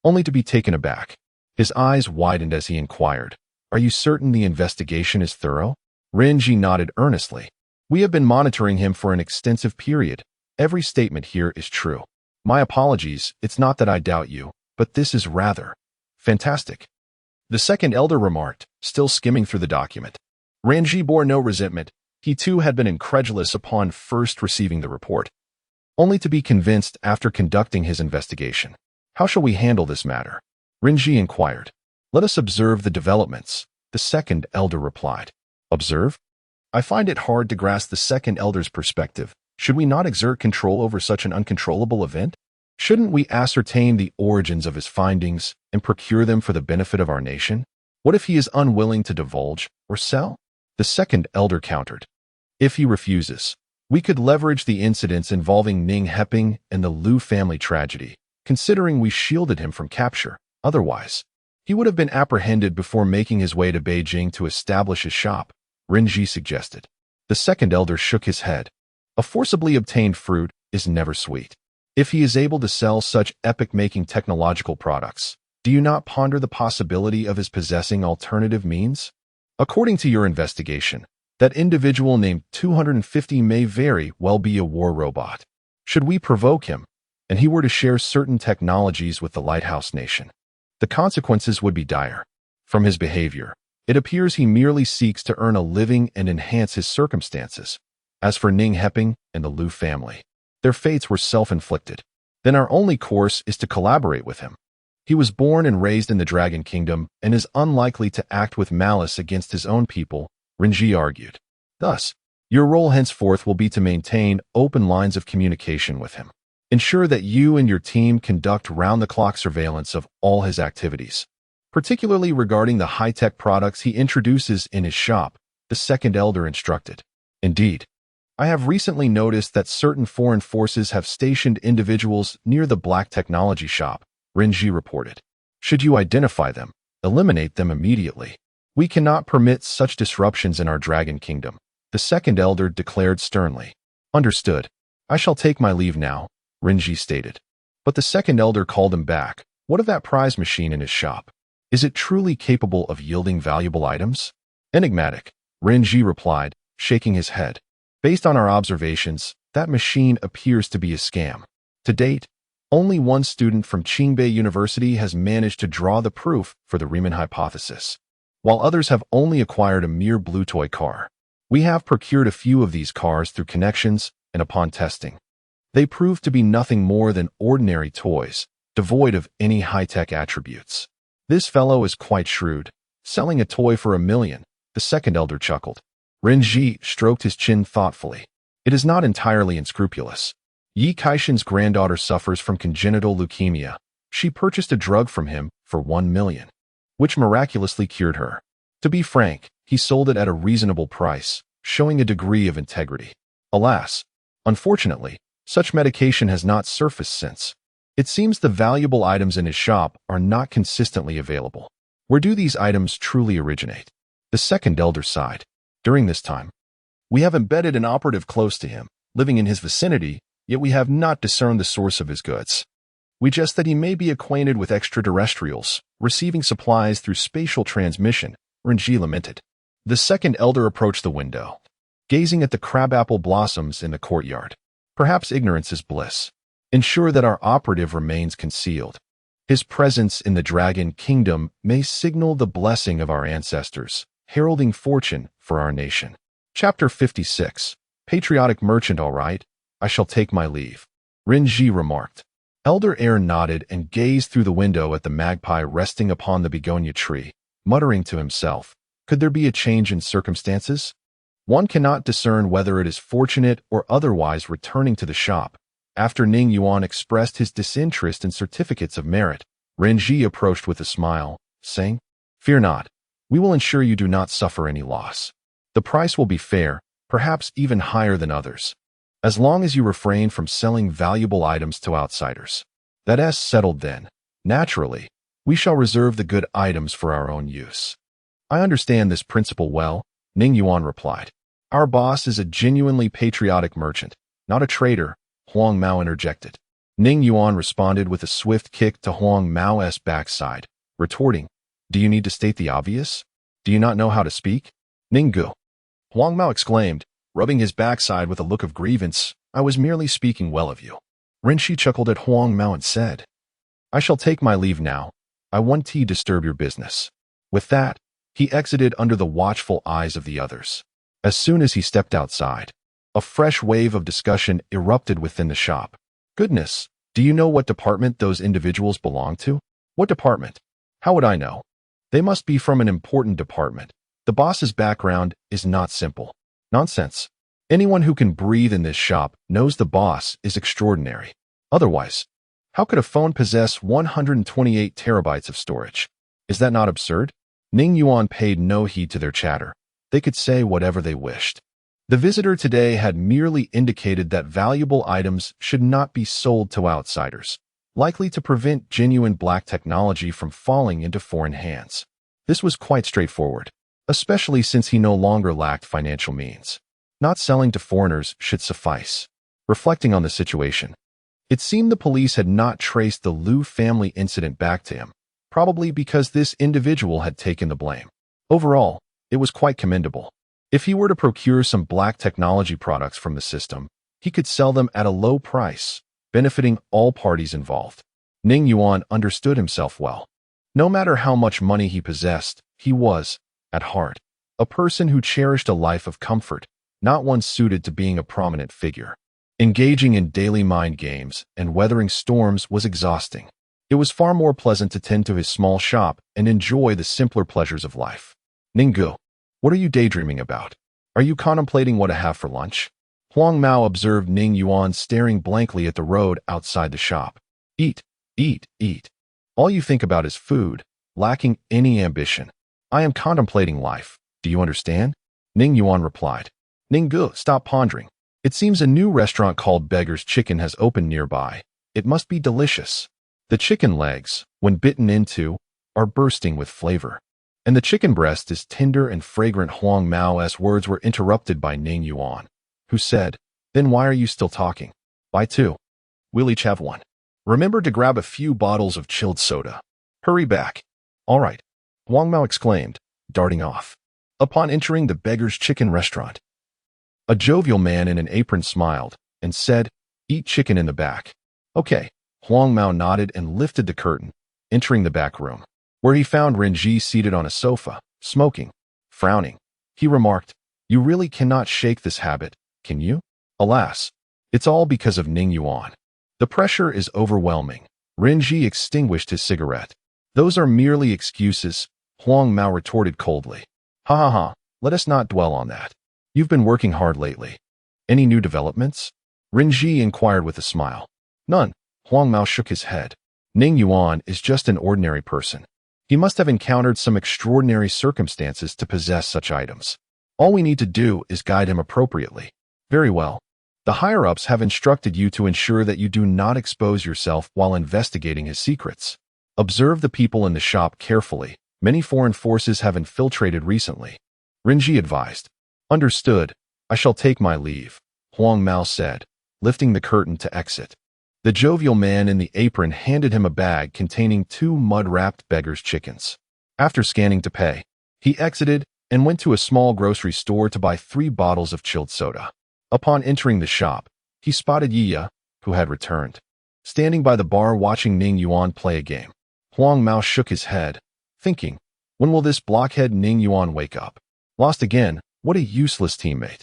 only to be taken aback. His eyes widened as he inquired, are you certain the investigation is thorough? Renji nodded earnestly. We have been monitoring him for an extensive period. Every statement here is true. My apologies, it's not that I doubt you, but this is rather fantastic. The second elder remarked, still skimming through the document. Renji bore no resentment. He too had been incredulous upon first receiving the report, only to be convinced after conducting his investigation. How shall we handle this matter? Renji inquired. Let us observe the developments, the second elder replied. Observe? I find it hard to grasp the second elder's perspective. Should we not exert control over such an uncontrollable event? Shouldn't we ascertain the origins of his findings and procure them for the benefit of our nation? What if he is unwilling to divulge or sell? The second elder countered. If he refuses, we could leverage the incidents involving Ning Heping and the Lu family tragedy, considering we shielded him from capture. Otherwise, he would have been apprehended before making his way to Beijing to establish his shop, Renji suggested. The second elder shook his head. A forcibly obtained fruit is never sweet. If he is able to sell such epic-making technological products, do you not ponder the possibility of his possessing alternative means? According to your investigation, that individual named 250 may very well be a war robot. Should we provoke him, and he were to share certain technologies with the Lighthouse Nation, the consequences would be dire. From his behavior, it appears he merely seeks to earn a living and enhance his circumstances. As for Ning Heping and the Lu family, their fates were self-inflicted. Then our only course is to collaborate with him. He was born and raised in the Dragon Kingdom and is unlikely to act with malice against his own people, Renji argued. Thus, your role henceforth will be to maintain open lines of communication with him. Ensure that you and your team conduct round-the-clock surveillance of all his activities, particularly regarding the high-tech products he introduces in his shop, the second elder instructed. Indeed, I have recently noticed that certain foreign forces have stationed individuals near the Black Technology shop, Renji reported. Should you identify them, eliminate them immediately. We cannot permit such disruptions in our Dragon Kingdom, the second elder declared sternly. Understood. I shall take my leave now, Renji stated. But the second elder called him back. What of that prize machine in his shop? Is it truly capable of yielding valuable items? Enigmatic, Renji replied, shaking his head. Based on our observations, that machine appears to be a scam. To date, only one student from Qingbei University has managed to draw the proof for the Reman Hypothesis, while others have only acquired a mere blue toy car. We have procured a few of these cars through connections, and upon testing, they prove to be nothing more than ordinary toys, devoid of any high-tech attributes. This fellow is quite shrewd, selling a toy for $1 million, the second elder chuckled. Renji stroked his chin thoughtfully. It is not entirely unscrupulous. Yi Kaishin's granddaughter suffers from congenital leukemia. She purchased a drug from him for $1 million, which miraculously cured her. To be frank, he sold it at a reasonable price, showing a degree of integrity. Alas, unfortunately, such medication has not surfaced since. It seems the valuable items in his shop are not consistently available. Where do these items truly originate? The second elder sighed. During this time, we have embedded an operative close to him, living in his vicinity, yet we have not discerned the source of his goods. We jest that he may be acquainted with extraterrestrials, receiving supplies through spatial transmission, Renji lamented. The second elder approached the window, gazing at the crabapple blossoms in the courtyard. Perhaps ignorance is bliss. Ensure that our operative remains concealed. His presence in the Dragon Kingdom may signal the blessing of our ancestors, heralding fortune for our nation. Chapter 56. Patriotic Merchant. All right, I shall take my leave, Renji remarked. Elder Air nodded and gazed through the window at the magpie resting upon the begonia tree, muttering to himself, could there be a change in circumstances? One cannot discern whether it is fortunate or otherwise returning to the shop, After Ning Yuan expressed his disinterest in certificates of merit, Renji approached with a smile, saying, "Fear not. We will ensure you do not suffer any loss. The price will be fair, perhaps even higher than others, as long as you refrain from selling valuable items to outsiders. That's settled then. Naturally, we shall reserve the good items for our own use." "I understand this principle well," Ning Yuan replied. "Our boss is a genuinely patriotic merchant, not a trader," Huang Mao interjected. Ning Yuan responded with a swift kick to Huang Mao's backside, retorting, "Do you need to state the obvious? Do you not know how to speak?" "Ninggu," Huang Mao exclaimed, rubbing his backside with a look of grievance. "I was merely speaking well of you." Renshi chuckled at Huang Mao and said, "I shall take my leave now. I won't disturb your business." With that, he exited under the watchful eyes of the others. As soon as he stepped outside, a fresh wave of discussion erupted within the shop. "Goodness, do you know what department those individuals belong to?" "What department? How would I know? They must be from an important department. The boss's background is not simple." "Nonsense. Anyone who can breathe in this shop knows the boss is extraordinary. Otherwise, how could a phone possess 128 terabytes of storage? Is that not absurd?" Ning Yuan paid no heed to their chatter. They could say whatever they wished. The visitor today had merely indicated that valuable items should not be sold to outsiders, likely to prevent genuine black technology from falling into foreign hands. This was quite straightforward, especially since he no longer lacked financial means. Not selling to foreigners should suffice. Reflecting on the situation, it seemed the police had not traced the Lu family incident back to him, probably because this individual had taken the blame. Overall, it was quite commendable. If he were to procure some black technology products from the system, he could sell them at a low price, benefiting all parties involved. Ning Yuan understood himself well. No matter how much money he possessed, he was, at heart, a person who cherished a life of comfort, not one suited to being a prominent figure. Engaging in daily mind games and weathering storms was exhausting. It was far more pleasant to tend to his small shop and enjoy the simpler pleasures of life. "Ninggu, what are you daydreaming about? Are you contemplating what to have for lunch?" Huang Mao observed Ning Yuan staring blankly at the road outside the shop. "Eat, eat, eat. All you think about is food, lacking any ambition. I am contemplating life. Do you understand?" Ning Yuan replied. "Ninggu, stop pondering. It seems a new restaurant called Beggar's Chicken has opened nearby. It must be delicious. The chicken legs, when bitten into, are bursting with flavor, and the chicken breast is tender and fragrant." Huang Mao's words were interrupted by Ning Yuan, who said, "Then why are you still talking? Buy two. We'll each have one. Remember to grab a few bottles of chilled soda. Hurry back." "All right," Huang Mao exclaimed, darting off. Upon entering the Beggar's Chicken restaurant, a jovial man in an apron smiled and said, "Eat chicken in the back." "Okay." Huang Mao nodded and lifted the curtain, entering the back room, where he found Renji seated on a sofa, smoking. Frowning, he remarked, "You really cannot shake this habit, can you?" "Alas, it's all because of Ning Yuan. The pressure is overwhelming." Renji extinguished his cigarette. "Those are merely excuses," Huang Mao retorted coldly. "Ha ha ha, let us not dwell on that. You've been working hard lately. Any new developments?" Renji inquired with a smile. "None." Huang Mao shook his head. "Ning Yuan is just an ordinary person. He must have encountered some extraordinary circumstances to possess such items. All we need to do is guide him appropriately." "Very well. The higher-ups have instructed you to ensure that you do not expose yourself while investigating his secrets. Observe the people in the shop carefully. Many foreign forces have infiltrated recently," Renji advised. "Understood. I shall take my leave," Huang Mao said, lifting the curtain to exit. The jovial man in the apron handed him a bag containing 2 mud-wrapped Beggar's Chickens. After scanning to pay, he exited and went to a small grocery store to buy 3 bottles of chilled soda. Upon entering the shop, he spotted Yiya, who had returned, standing by the bar watching Ning Yuan play a game. Huang Mao shook his head, thinking, when will this blockhead Ning Yuan wake up? Lost again? What a useless teammate.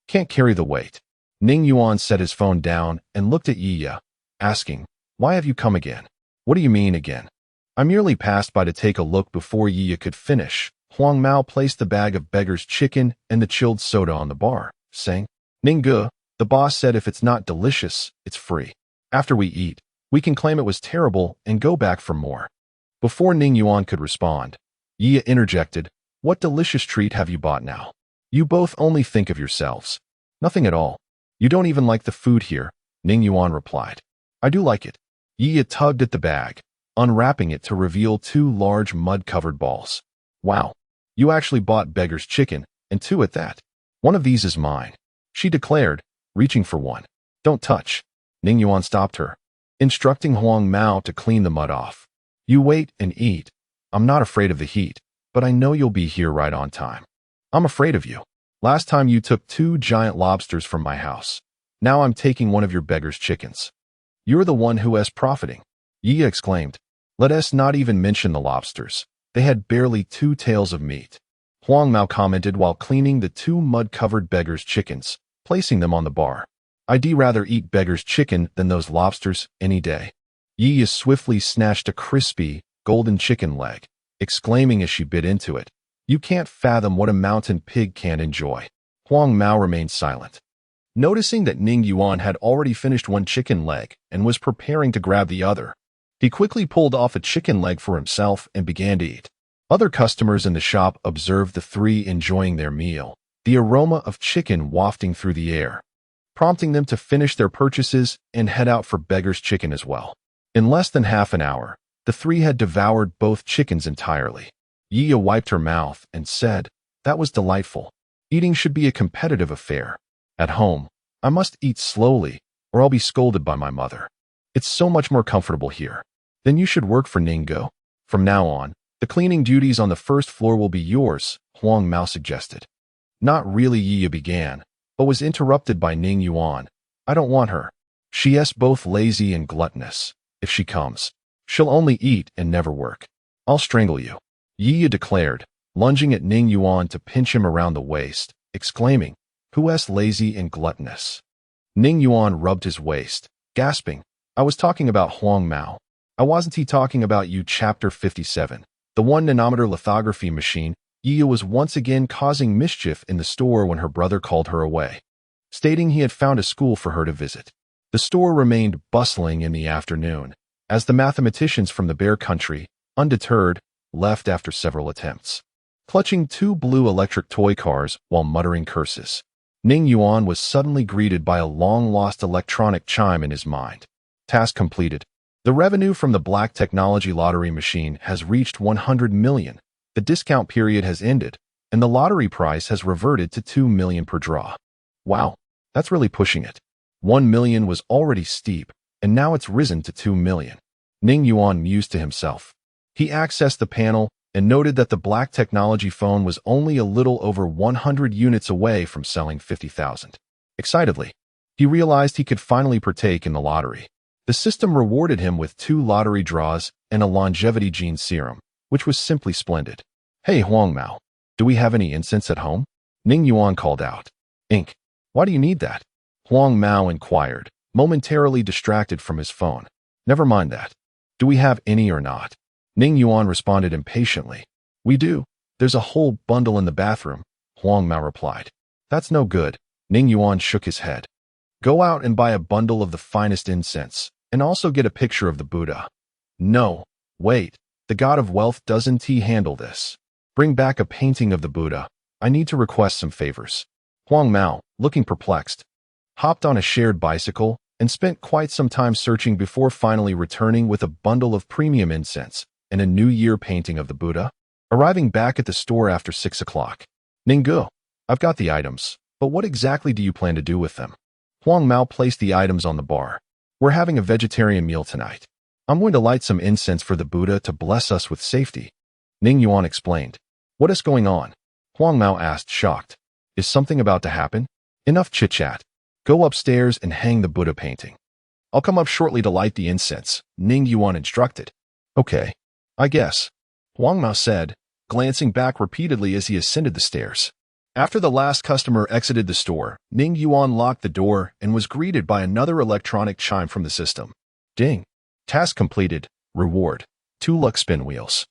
Can't carry the weight. Ning Yuan set his phone down and looked at Yiya, asking, "Why have you come again?" "What do you mean again?" "I merely passed by to take a look." Before Yiya could finish, Huang Mao placed the bag of Beggar's Chicken and the chilled soda on the bar, saying, "Ninggu, The boss said if it's not delicious, it's free. After we eat, we can claim it was terrible and go back for more. Before Ning Yuan could respond, Yi interjected, "What delicious treat have you bought now? You both only think of yourselves. Nothing at all. You don't even like the food here," Ning Yuan replied. "I do like it." Yi tugged at the bag, unwrapping it to reveal 2 large mud-covered balls. "Wow, you actually bought beggar's chicken, and 2 at that. One of these is mine," she declared, reaching for one. "Don't touch." Ning Yuan stopped her, instructing Huang Mao to clean the mud off. "You wait and eat. I'm not afraid of the heat, but I know you'll be here right on time." "I'm afraid of you. Last time you took 2 giant lobsters from my house. Now I'm taking one of your beggar's chickens." "You're the one who is profiting," Yi exclaimed. "Let us not even mention the lobsters. They had barely 2 tails of meat," Huang Mao commented while cleaning the 2 mud-covered beggar's chickens, placing them on the bar. "I'd rather eat beggar's chicken than those lobsters any day." Yi swiftly snatched a crispy, golden chicken leg, exclaiming as she bit into it, "You can't fathom what a mountain pig can enjoy." Huang Mao remained silent. Noticing that Ning Yuan had already finished one chicken leg and was preparing to grab the other, he quickly pulled off a chicken leg for himself and began to eat. Other customers in the shop observed the 3 enjoying their meal, the aroma of chicken wafting through the air, prompting them to finish their purchases and head out for beggar's chicken as well. In less than half an hour, the 3 had devoured both chickens entirely. Yi wiped her mouth and said, "That was delightful. Eating should be a competitive affair. At home, I must eat slowly or I'll be scolded by my mother. It's so much more comfortable here." "Then you should work for Ningguo. From now on, the cleaning duties on the first floor will be yours," Huang Mao suggested. "Not really," Yi began, but was interrupted by Ning Yuan. "I don't want her. She is both lazy and gluttonous. If she comes, she'll only eat and never work. I'll strangle you," Yi declared, lunging at Ning Yuan to pinch him around the waist, exclaiming, "Who is lazy and gluttonous?" Ning Yuan rubbed his waist, gasping, "I was talking about Huang Mao. I wasn't he talking about you." Chapter 57. The 1-nanometer lithography machine. Yi was once again causing mischief in the store when her brother called her away, stating he had found a school for her to visit. The store remained bustling in the afternoon, as the mathematicians from the Bear Country, undeterred, left after several attempts. Clutching 2 blue electric toy cars while muttering curses, Ning Yuan was suddenly greeted by a long-lost electronic chime in his mind. Task completed. The revenue from the black technology lottery machine has reached 100 million. The discount period has ended, and the lottery price has reverted to 2 million per draw. Wow, that's really pushing it. 1 million was already steep, and now it's risen to 2 million. Ning Yuan mused to himself. He accessed the panel and noted that the black technology phone was only a little over 100 units away from selling 50,000. Excitedly, he realized he could finally partake in the lottery. The system rewarded him with 2 lottery draws and a longevity gene serum, which was simply splendid. "Hey Huang Mao, do we have any incense at home?" Ning Yuan called out. "Ink? Why do you need that?" Huang Mao inquired, momentarily distracted from his phone. "Never mind that. Do we have any or not?" Ning Yuan responded impatiently. "We do. There's a whole bundle in the bathroom," Huang Mao replied. "That's no good." Ning Yuan shook his head. "Go out and buy a bundle of the finest incense, and also get a picture of the Buddha." "No, wait. The god of wealth doesn't he handle this? Bring back a painting of the Buddha. I need to request some favors." Huang Mao, looking perplexed, hopped on a shared bicycle and spent quite some time searching before finally returning with a bundle of premium incense and a New Year painting of the Buddha. Arriving back at the store after 6 o'clock. "Ningguo, I've got the items, but what exactly do you plan to do with them?" Huang Mao placed the items on the bar. "We're having a vegetarian meal tonight. I'm going to light some incense for the Buddha to bless us with safety," Ning Yuan explained. "What is going on?" Huang Mao asked, shocked. "Is something about to happen?" "Enough chit-chat. Go upstairs and hang the Buddha painting. I'll come up shortly to light the incense," Ning Yuan instructed. "Okay, I guess," Huang Mao said, glancing back repeatedly as he ascended the stairs. After the last customer exited the store, Ning Yuan locked the door and was greeted by another electronic chime from the system. Ding. Task completed. Reward. 2 luck spin wheels.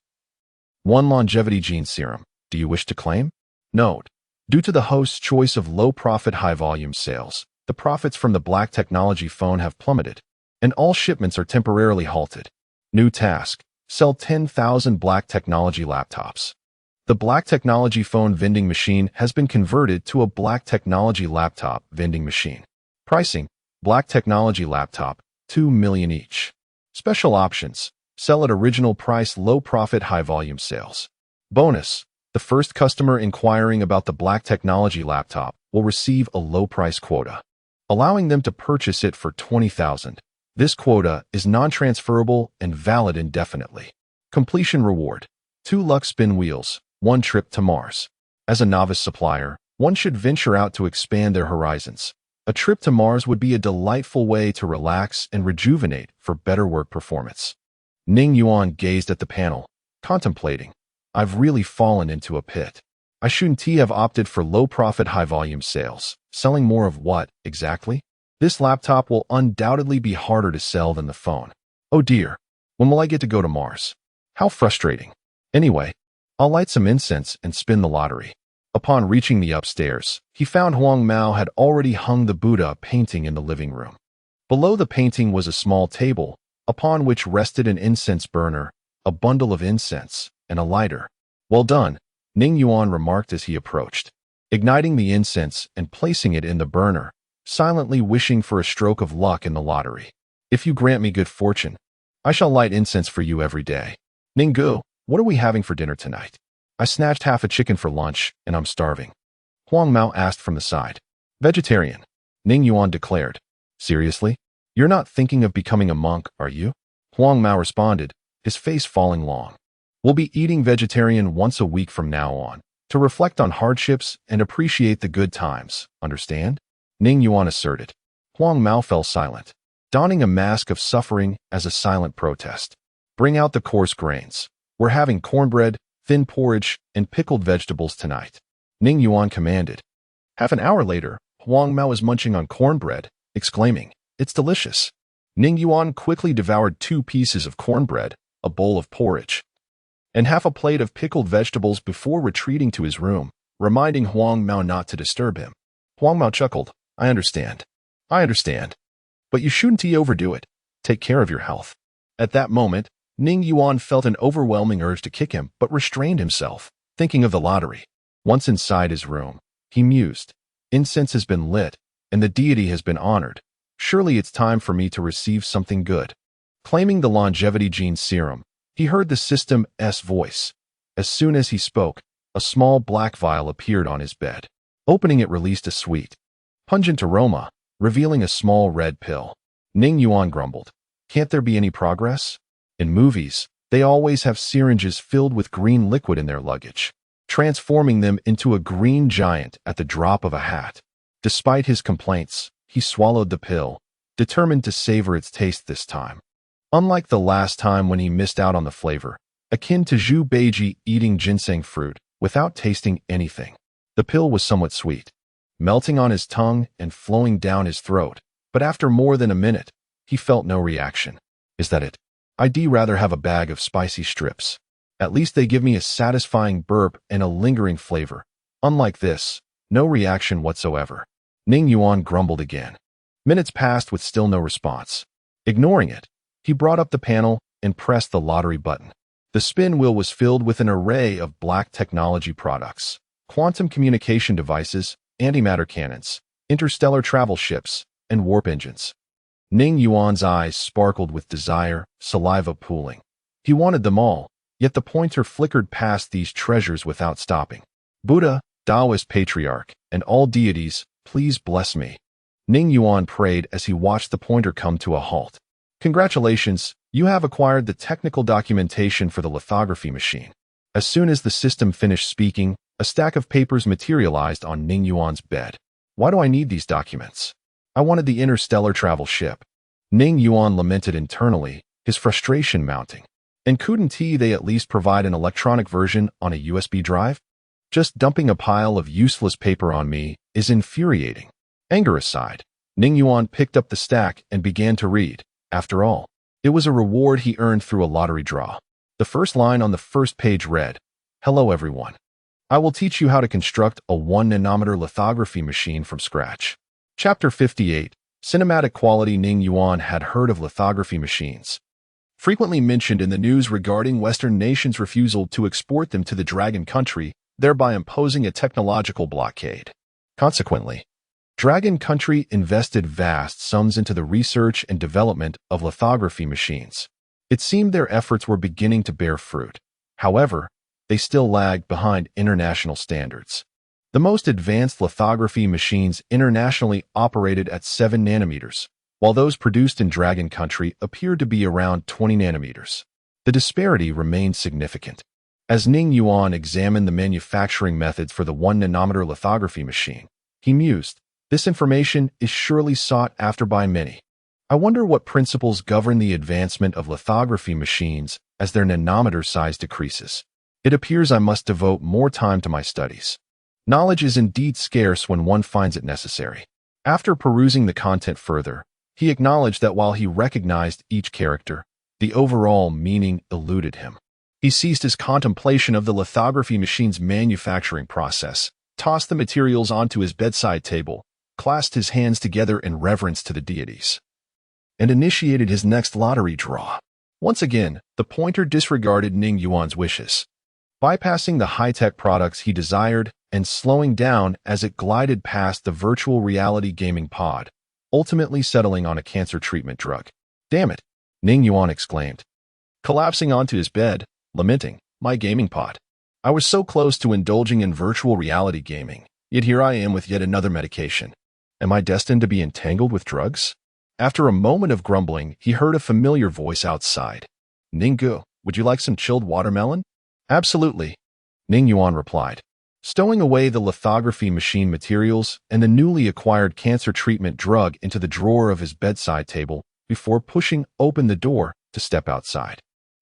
1 longevity gene serum. Do you wish to claim? Note. Due to the host's choice of low-profit, high-volume sales, The profits from the black technology phone have plummeted, and all shipments are temporarily halted. New task: sell 10,000 black technology laptops. The black technology phone vending machine has been converted to a black technology laptop vending machine. Pricing: black technology laptop, 2 million each. Special options: sell at original price, low profit, high volume sales. Bonus: the first customer inquiring about the black technology laptop will receive a low price quota, allowing them to purchase it for 20,000. This quota is non-transferable and valid indefinitely. Completion reward: 2 luck spin wheels, 1 trip to Mars. As a novice supplier, one should venture out to expand their horizons. A trip to Mars would be a delightful way to relax and rejuvenate for better work performance. Ning Yuan gazed at the panel, contemplating. I've really fallen into a pit. I shouldn't have opted for low-profit, high-volume sales. Selling more of what, exactly? This laptop will undoubtedly be harder to sell than the phone. Oh dear, when will I get to go to Mars? How frustrating. Anyway, I'll light some incense and spin the lottery. Upon reaching the upstairs, he found Huang Mao had already hung the Buddha painting in the living room. Below the painting was a small table, upon which rested an incense burner, a bundle of incense, and a lighter. Well done, Ning Yuan remarked as he approached, igniting the incense and placing it in the burner, silently wishing for a stroke of luck in the lottery. If you grant me good fortune, I shall light incense for you every day. Ninggu, what are we having for dinner tonight? I snatched half a chicken for lunch, and I'm starving. Huang Mao asked from the side. Vegetarian, Ning Yuan declared. Seriously? You're not thinking of becoming a monk, are you? Huang Mao responded, his face falling long. We'll be eating vegetarian once a week from now on, to reflect on hardships and appreciate the good times, understand? Ning Yuan asserted. Huang Mao fell silent, donning a mask of suffering as a silent protest. Bring out the coarse grains. We're having cornbread, thin porridge, and pickled vegetables tonight, Ning Yuan commanded. Half an hour later, Huang Mao was munching on cornbread, exclaiming, "It's delicious." Ning Yuan quickly devoured 2 pieces of cornbread, a bowl of porridge, and half a plate of pickled vegetables before retreating to his room, reminding Huang Mao not to disturb him. Huang Mao chuckled. I understand. But you shouldn't overdo it. Take care of your health. At that moment, Ning Yuan felt an overwhelming urge to kick him, but restrained himself, thinking of the lottery. Once inside his room, he mused. Incense has been lit, and the deity has been honored. Surely it's time for me to receive something good. Claiming the longevity gene serum, he heard the system's voice. As soon as he spoke, a small black vial appeared on his bed. Opening it released a sweet, pungent aroma, revealing a small red pill. Ning Yuan grumbled. Can't there be any progress? In movies, they always have syringes filled with green liquid in their luggage, transforming them into a green giant at the drop of a hat. Despite his complaints, he swallowed the pill, determined to savor its taste this time. Unlike the last time when he missed out on the flavor, akin to Zhu Beiji eating ginseng fruit without tasting anything, the pill was somewhat sweet, melting on his tongue and flowing down his throat, but after more than a minute, he felt no reaction. Is that it? I'd rather have a bag of spicy strips. At least they give me a satisfying burp and a lingering flavor. Unlike this, no reaction whatsoever. Ning Yuan grumbled again. Minutes passed with still no response. Ignoring it, he brought up the panel and pressed the lottery button. The spin wheel was filled with an array of black technology products, quantum communication devices, antimatter cannons, interstellar travel ships, and warp engines. Ning Yuan's eyes sparkled with desire, saliva pooling. He wanted them all, yet the pointer flickered past these treasures without stopping. Buddha, Taoist patriarch, and all deities, please bless me. Ning Yuan prayed as he watched the pointer come to a halt. Congratulations, you have acquired the technical documentation for the lithography machine. As soon as the system finished speaking, a stack of papers materialized on Ning Yuan's bed. Why do I need these documents? I wanted the interstellar travel ship. Ning Yuan lamented internally, his frustration mounting. And couldn't they at least provide an electronic version on a USB drive? Just dumping a pile of useless paper on me is infuriating. Anger aside, Ning Yuan picked up the stack and began to read. After all, it was a reward he earned through a lottery draw. The first line on the first page read, "Hello everyone. I will teach you how to construct a 1 nanometer lithography machine from scratch. Chapter 58. Cinematic Quality. Ning Yuan had heard of lithography machines, frequently mentioned in the news regarding Western nations' refusal to export them to the Dragon Country, thereby imposing a technological blockade. Consequently, Dragon Country invested vast sums into the research and development of lithography machines. It seemed their efforts were beginning to bear fruit. However, they still lagged behind international standards. The most advanced lithography machines internationally operated at 7 nanometers, while those produced in Dragon Country appeared to be around 20 nanometers. The disparity remained significant. As Ning Yuan examined the manufacturing methods for the 1-nanometer lithography machine, he mused, "This information is surely sought after by many. I wonder what principles govern the advancement of lithography machines as their nanometer size decreases. It appears I must devote more time to my studies. Knowledge is indeed scarce when one finds it necessary." After perusing the content further, he acknowledged that while he recognized each character, the overall meaning eluded him. He ceased his contemplation of the lithography machine's manufacturing process, tossed the materials onto his bedside table, clasped his hands together in reverence to the deities, and initiated his next lottery draw. Once again, the pointer disregarded Ning Yuan's wishes, bypassing the high-tech products he desired and slowing down as it glided past the virtual reality gaming pod, ultimately settling on a cancer treatment drug. "Damn it," Ning Yuan exclaimed, collapsing onto his bed, lamenting, "My gaming pod. I was so close to indulging in virtual reality gaming, yet here I am with yet another medication. Am I destined to be entangled with drugs?" After a moment of grumbling, he heard a familiar voice outside. "Ninggu, would you like some chilled watermelon?" "Absolutely," Ning Yuan replied, stowing away the lithography machine materials and the newly acquired cancer treatment drug into the drawer of his bedside table before pushing open the door to step outside.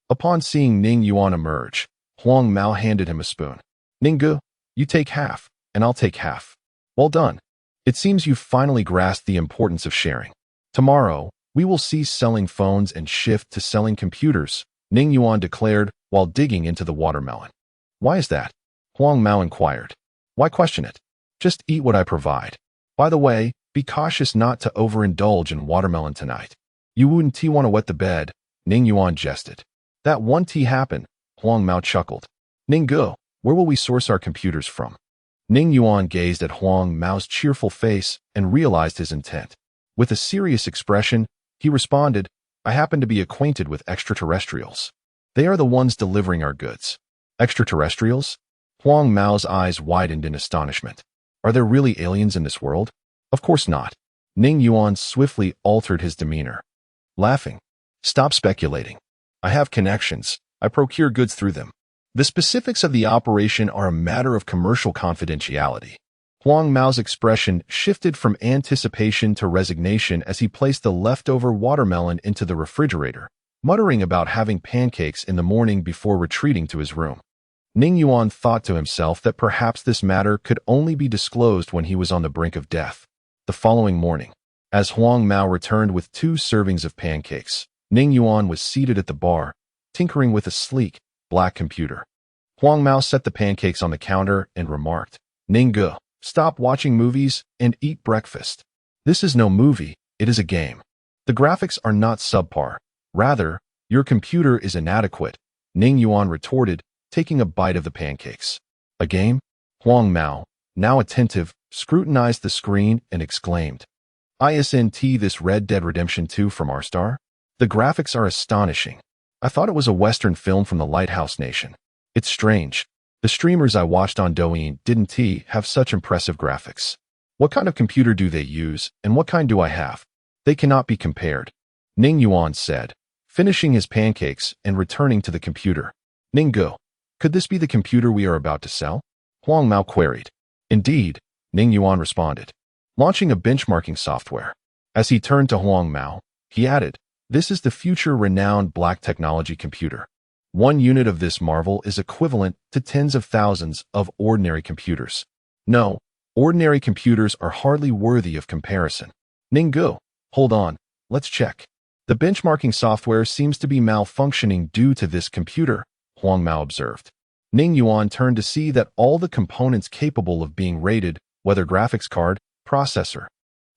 Upon seeing Ning Yuan emerge, Huang Mao handed him a spoon. "Ninggu, you take half, and I'll take half." "Well done. It seems you've finally grasped the importance of sharing. Tomorrow, we will cease selling phones and shift to selling computers," Ning Yuan declared while digging into the watermelon. "Why is that?" Huang Mao inquired. "Why question it? Just eat what I provide. By the way, be cautious not to overindulge in watermelon tonight." "You wouldn't want to wet the bed," Ning Yuan jested. "That one tea happened," Huang Mao chuckled. "Ninggu, where will we source our computers from?" Ning Yuan gazed at Huang Mao's cheerful face and realized his intent. With a serious expression, he responded, "I happen to be acquainted with extraterrestrials. They are the ones delivering our goods." "Extraterrestrials?" Huang Mao's eyes widened in astonishment. "Are there really aliens in this world?" "Of course not." Ning Yuan swiftly altered his demeanor, laughing. "Stop speculating. I have connections. I procure goods through them. The specifics of the operation are a matter of commercial confidentiality." Huang Mao's expression shifted from anticipation to resignation as he placed the leftover watermelon into the refrigerator, muttering about having pancakes in the morning before retreating to his room. Ning Yuan thought to himself that perhaps this matter could only be disclosed when he was on the brink of death. The following morning, as Huang Mao returned with 2 servings of pancakes, Ning Yuan was seated at the bar, tinkering with a sleek, black computer. Huang Mao set the pancakes on the counter and remarked, "Ninggu, stop watching movies and eat breakfast. This is no movie, it is a game. The graphics are not subpar. Rather, your computer is inadequate," Ning Yuan retorted, taking a bite of the pancakes. "A game?" Huang Mao, now attentive, scrutinized the screen and exclaimed, "Isn't this Red Dead Redemption 2 from our star? The graphics are astonishing. I thought it was a Western film from the Lighthouse Nation. It's strange. The streamers I watched on Douyin didn't have such impressive graphics. What kind of computer do they use, and what kind do I have? They cannot be compared," Ning Yuan said, finishing his pancakes and returning to the computer. "Ninggu, could this be the computer we are about to sell?" Huang Mao queried. "Indeed," Ning Yuan responded, launching a benchmarking software. As he turned to Huang Mao, he added, "This is the future-renowned black technology computer. 1 unit of this marvel is equivalent to tens of thousands of ordinary computers. No, ordinary computers are hardly worthy of comparison." "Ninggu, hold on, let's check. The benchmarking software seems to be malfunctioning due to this computer," Huang Mao observed. Ning Yuan turned to see that all the components capable of being rated, whether graphics card, processor,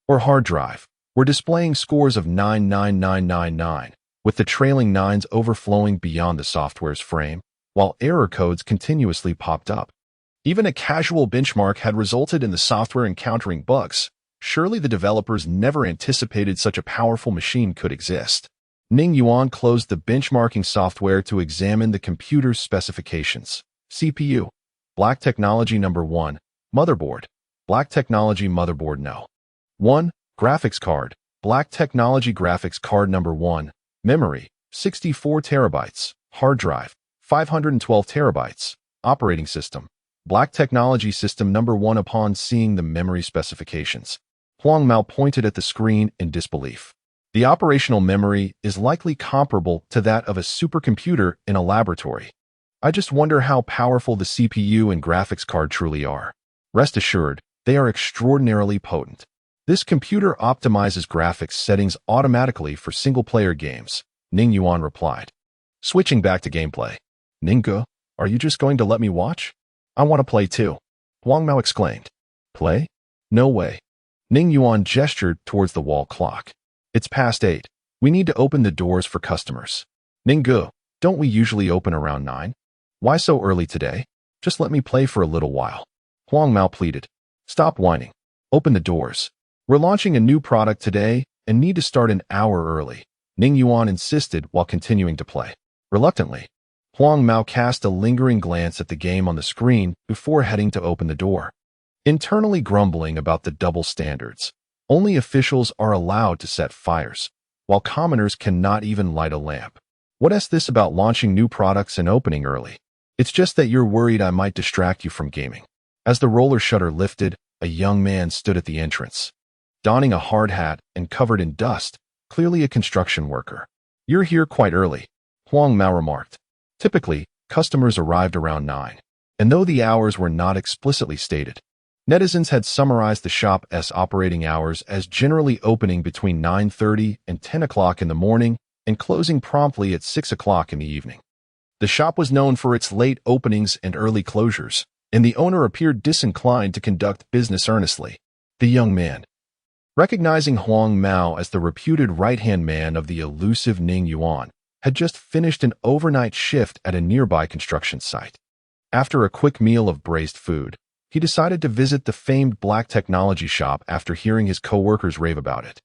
or hard drive, were displaying scores of 99999, with the trailing nines overflowing beyond the software's frame, while error codes continuously popped up. Even a casual benchmark had resulted in the software encountering bugs. Surely the developers never anticipated such a powerful machine could exist. Ning Yuan closed the benchmarking software to examine the computer's specifications. CPU. Black technology number 1. Motherboard. Black technology motherboard no. 1. Graphics card. Black technology graphics card number 1. Memory. 64 terabytes. Hard drive. 512 terabytes. Operating system. Black technology system number 1. Upon seeing the memory specifications, Huang Mao pointed at the screen in disbelief. The operational memory is likely comparable to that of a supercomputer in a laboratory. I just wonder how powerful the CPU and graphics card truly are. Rest assured, they are extraordinarily potent. This computer optimizes graphics settings automatically for single-player games, Ning Yuan replied. Switching back to gameplay. Ninggu, are you just going to let me watch? I want to play too, Huang Mao exclaimed. Play? No way. Ning Yuan gestured towards the wall clock. It's past 8. We need to open the doors for customers. Ninggu, don't we usually open around 9? Why so early today? Just let me play for a little while. Huang Mao pleaded. Stop whining. Open the doors. We're launching a new product today and need to start an hour early, Ning Yuan insisted while continuing to play. Reluctantly, Huang Mao cast a lingering glance at the game on the screen before heading to open the door. Internally grumbling about the double standards, only officials are allowed to set fires, while commoners cannot even light a lamp. What's this about launching new products and opening early? It's just that you're worried I might distract you from gaming. As the roller shutter lifted, a young man stood at the entrance, donning a hard hat and covered in dust, clearly a construction worker. You're here quite early, Huang Mao remarked. Typically, customers arrived around 9, and though the hours were not explicitly stated, netizens had summarized the shop's operating hours as generally opening between 9:30 and 10 o'clock in the morning and closing promptly at 6 o'clock in the evening. The shop was known for its late openings and early closures, and the owner appeared disinclined to conduct business earnestly. The young man, recognizing Huang Mao as the reputed right-hand man of the elusive Ning Yuan, had just finished an overnight shift at a nearby construction site. After a quick meal of braised food, he decided to visit the famed black technology shop after hearing his co-workers rave about it,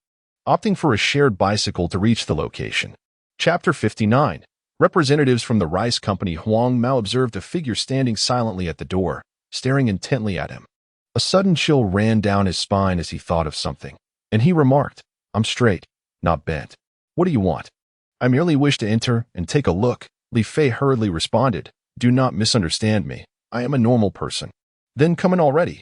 opting for a shared bicycle to reach the location. Chapter 59. Representatives from the rice company. Huang Mao observed a figure standing silently at the door, staring intently at him. A sudden chill ran down his spine as he thought of something, and he remarked, I'm straight, not bent. What do you want? I merely wish to enter and take a look, Li Fei hurriedly responded. Do not misunderstand me. I am a normal person. Then come in already.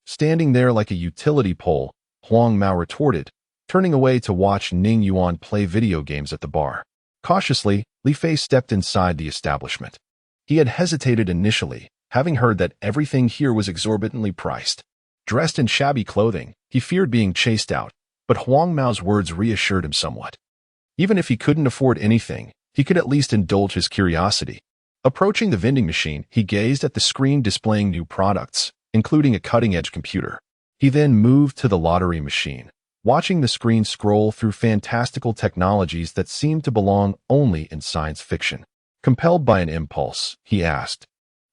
Standing there like a utility pole, Huang Mao retorted, turning away to watch Ning Yuan play video games at the bar. Cautiously, Li Fei stepped inside the establishment. He had hesitated initially, having heard that everything here was exorbitantly priced. Dressed in shabby clothing, he feared being chased out, but Huang Mao's words reassured him somewhat. Even if he couldn't afford anything, he could at least indulge his curiosity. Approaching the vending machine, he gazed at the screen displaying new products, including a cutting-edge computer. He then moved to the lottery machine, watching the screen scroll through fantastical technologies that seemed to belong only in science fiction. Compelled by an impulse, he asked,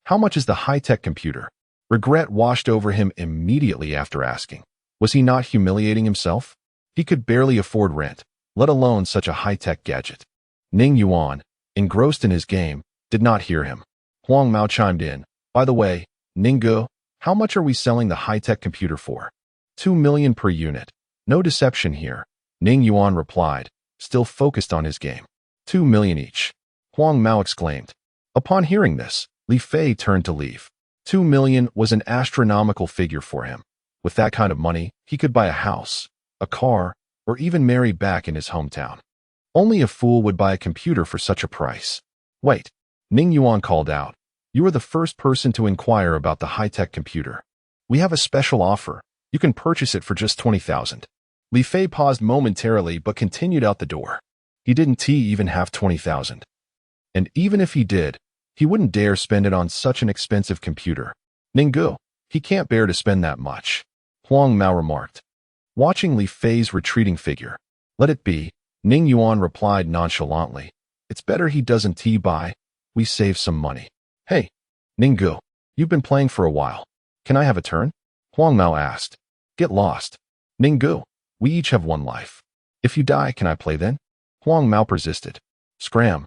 How much is the high-tech computer? Regret washed over him immediately after asking. Was he not humiliating himself? He could barely afford rent, let alone such a high-tech gadget. Ning Yuan, engrossed in his game, did not hear him. Huang Mao chimed in. By the way, Ninggu, how much are we selling the high-tech computer for? 2 million per unit. No deception here, Ning Yuan replied, still focused on his game. 2 million each. Huang Mao exclaimed. Upon hearing this, Li Fei turned to leave. 2 million was an astronomical figure for him. With that kind of money, he could buy a house, a car, or even marry back in his hometown. Only a fool would buy a computer for such a price. Wait, Ning Yuan called out. You are the first person to inquire about the high-tech computer. We have a special offer. You can purchase it for just 20,000. Li Fei paused momentarily but continued out the door. He didn't even have 20,000. And even if he did, he wouldn't dare spend it on such an expensive computer. Ninggu, he can't bear to spend that much, Huang Mao remarked. watching Li Fei's retreating figure. Let it be, Ning Yuan replied nonchalantly. It's better he doesn't buy. We save some money. Hey, Ninggu, you've been playing for a while. Can I have a turn? Huang Mao asked. Get lost. Ninggu, we each have one life. If you die, can I play then? Huang Mao persisted. Scram.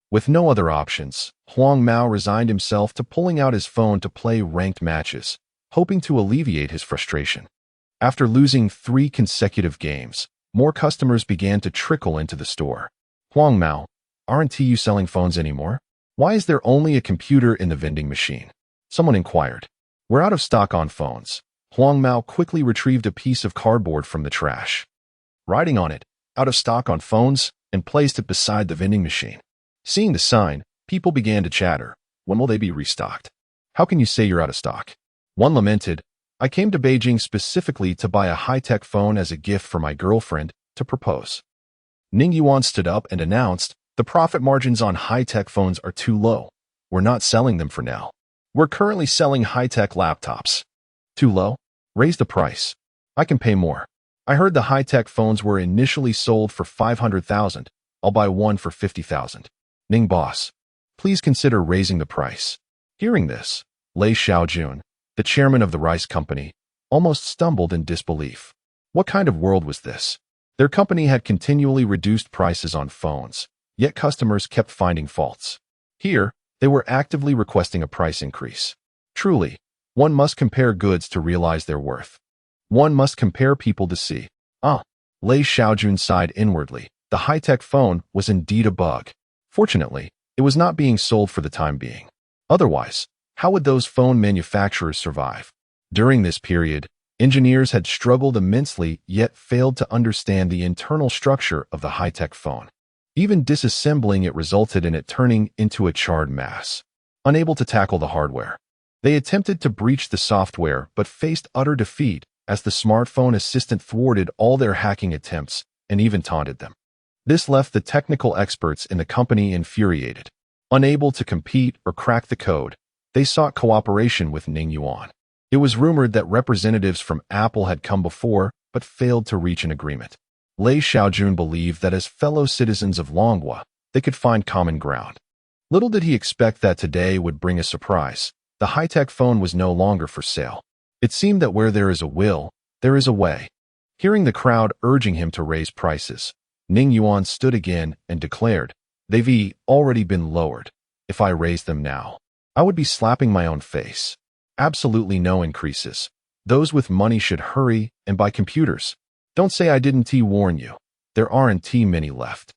With no other options, Huang Mao resigned himself to pulling out his phone to play ranked matches, hoping to alleviate his frustration. After losing 3 consecutive games, more customers began to trickle into the store. Huang Mao, aren't you selling phones anymore? Why is there only a computer in the vending machine? Someone inquired. We're out of stock on phones. Huang Mao quickly retrieved a piece of cardboard from the trash. Writing on it, out of stock on phones, and placed it beside the vending machine. Seeing the sign, people began to chatter. When will they be restocked? How can you say you're out of stock? One lamented, I came to Beijing specifically to buy a high-tech phone as a gift for my girlfriend to propose. Ning Yuan stood up and announced, the profit margins on high-tech phones are too low. We're not selling them for now. We're currently selling high-tech laptops. Too low? Raise the price. I can pay more. I heard the high-tech phones were initially sold for 500,000. I'll buy one for 50,000. Ning boss, please consider raising the price. Hearing this, Lei Xiaojun, the chairman of the rice company, almost stumbled in disbelief. What kind of world was this? Their company had continually reduced prices on phones, yet customers kept finding faults. Here, they were actively requesting a price increase. Truly, one must compare goods to realize their worth. One must compare people to see. Lei Xiaojun sighed inwardly. The high-tech phone was indeed a bug. Fortunately, it was not being sold for the time being. Otherwise, how would those phone manufacturers survive? During this period, engineers had struggled immensely yet failed to understand the internal structure of the high-tech phone. Even disassembling it resulted in it turning into a charred mass. Unable to tackle the hardware, they attempted to breach the software but faced utter defeat as the smartphone assistant thwarted all their hacking attempts and even taunted them. This left the technical experts in the company infuriated. Unable to compete or crack the code, they sought cooperation with Ning Yuan. It was rumored that representatives from Apple had come before but failed to reach an agreement. Lei Xiaojun believed that as fellow citizens of Longhua, they could find common ground. Little did he expect that today would bring a surprise. The high-tech phone was no longer for sale. It seemed that where there is a will, there is a way. Hearing the crowd urging him to raise prices, Ning Yuan stood again and declared, they've already been lowered. If I raised them now, I would be slapping my own face. Absolutely no increases. Those with money should hurry and buy computers. Don't say I didn't warn you. There aren't many left.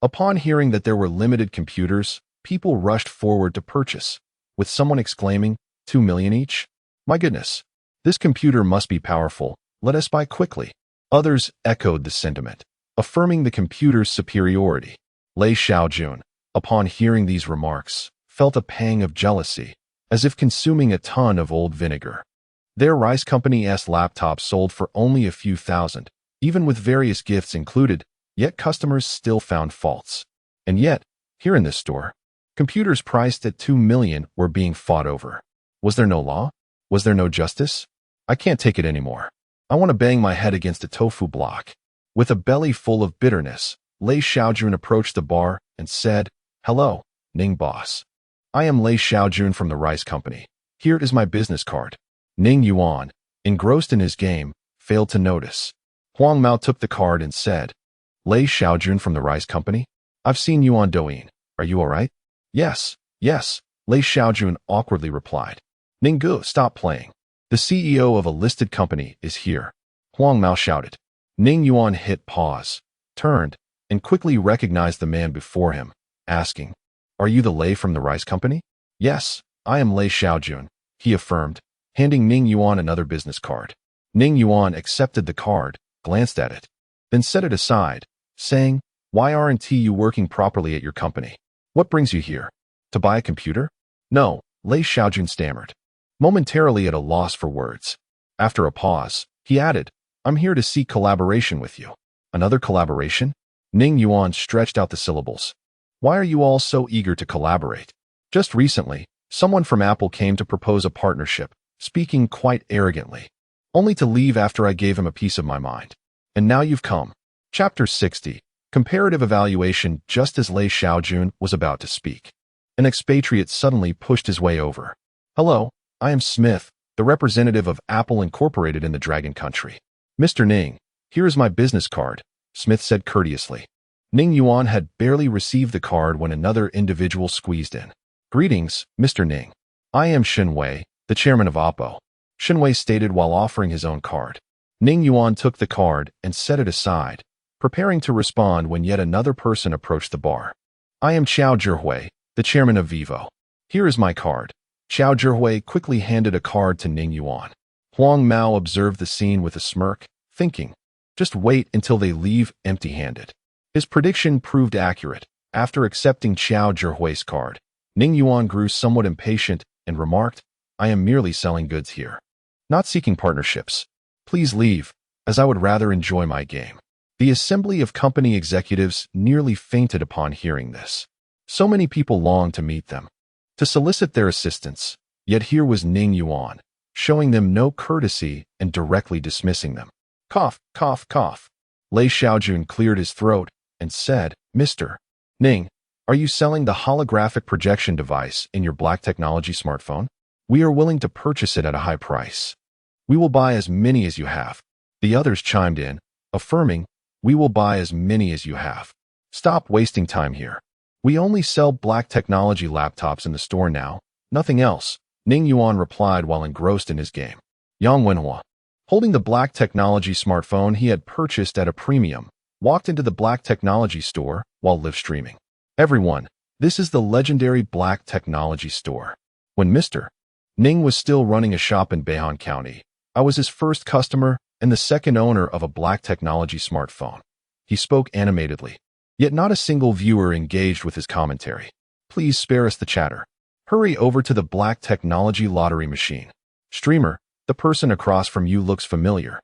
Upon hearing that there were limited computers, people rushed forward to purchase, with someone exclaiming, 2 million each? My goodness, this computer must be powerful. Let us buy quickly. Others echoed the sentiment, affirming the computer's superiority. Lei Xiaojun, upon hearing these remarks, felt a pang of jealousy, as if consuming a ton of old vinegar. Their rice company's laptop sold for only a few thousand, even with various gifts included, yet customers still found faults. And yet, here in this store, computers priced at 2 million were being fought over. Was there no law? Was there no justice? I can't take it anymore. I want to bang my head against a tofu block. With a belly full of bitterness, Lei Xiaojun approached the bar and said, Hello, Ning boss. I am Lei Xiaojun from the rice company. Here is my business card. Ning Yuan, engrossed in his game, failed to notice. Huang Mao took the card and said, Lei Xiaojun from the rice company? I've seen you on Douyin. Are you all right? Yes, Lei Xiaojun awkwardly replied. Ninggu, stop playing. The CEO of a listed company is here. Huang Mao shouted. Ning Yuan hit pause, turned, and quickly recognized the man before him, asking, Are you the Lei from the rice company? Yes, I am Lei Xiaojun, he affirmed, handing Ning Yuan another business card. Ning Yuan accepted the card, glanced at it, then set it aside, saying, Why aren't you working properly at your company? What brings you here? To buy a computer? No, Lei Xiaojun stammered, momentarily at a loss for words. After a pause, he added, I'm here to seek collaboration with you. Another collaboration? Ning Yuan stretched out the syllables. Why are you all so eager to collaborate? Just recently, someone from Apple came to propose a partnership, speaking quite arrogantly. only to leave after I gave him a piece of my mind. And now you've come. Chapter 60. Comparative Evaluation. Just as Lei Xiaojun was about to speak, an expatriate suddenly pushed his way over. Hello, I am Smith, the representative of Apple Incorporated in the Dragon Country. Mr. Ning, here is my business card, Smith said courteously. Ning Yuan had barely received the card when another individual squeezed in. Greetings, Mr. Ning. I am Shen Wei, the chairman of Oppo, Shen Wei stated while offering his own card. Ning Yuan took the card and set it aside, preparing to respond when yet another person approached the bar. I am Chao Zhihui, the chairman of Vivo. Here is my card. Chao Zhihui quickly handed a card to Ning Yuan. Huang Mao observed the scene with a smirk, thinking, just wait until they leave empty-handed. His prediction proved accurate. After accepting Chao Zhihui's card, Ning Yuan grew somewhat impatient and remarked, I am merely selling goods here, not seeking partnerships. Please leave, as I would rather enjoy my game. The assembly of company executives nearly fainted upon hearing this. So many people longed to meet them, to solicit their assistance, yet here was Ning Yuan, showing them no courtesy and directly dismissing them. Cough, cough, cough. Lei Xiaojun cleared his throat and said, Mr. Ning, are you selling the holographic projection device in your black technology smartphone? We are willing to purchase it at a high price. We will buy as many as you have. The others chimed in, affirming, we will buy as many as you have. Stop wasting time here. We only sell black technology laptops in the store now, nothing else, Ning Yuan replied while engrossed in his game. Yang Wenhua, holding the black technology smartphone he had purchased at a premium, walked into the black technology store while live streaming. Everyone, this is the legendary black technology store. When Mr. Ning was still running a shop in Beihan County, I was his first customer and the second owner of a black technology smartphone. He spoke animatedly, yet not a single viewer engaged with his commentary. Please spare us the chatter. Hurry over to the black technology lottery machine. Streamer, the person across from you looks familiar.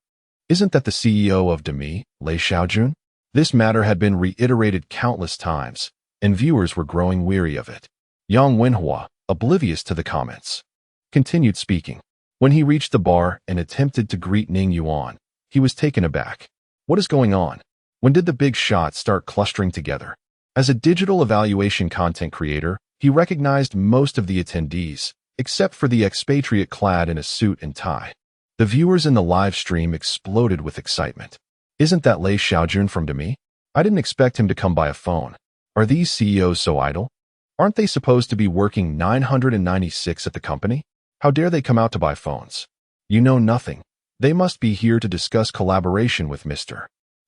Isn't that the CEO of Demi, Lei Xiaojun? This matter had been reiterated countless times, and viewers were growing weary of it. Yang Wenhua, oblivious to the comments, continued speaking. When he reached the bar and attempted to greet Ning Yuan, he was taken aback. What is going on? When did the big shots start clustering together? As a digital evaluation content creator, he recognized most of the attendees, except for the expatriate clad in a suit and tie. The viewers in the live stream exploded with excitement. Isn't that Lei Xiaojun from Demi? I didn't expect him to come by a phone. Are these CEOs so idle? Aren't they supposed to be working 996 at the company? How dare they come out to buy phones? You know nothing. They must be here to discuss collaboration with Mr.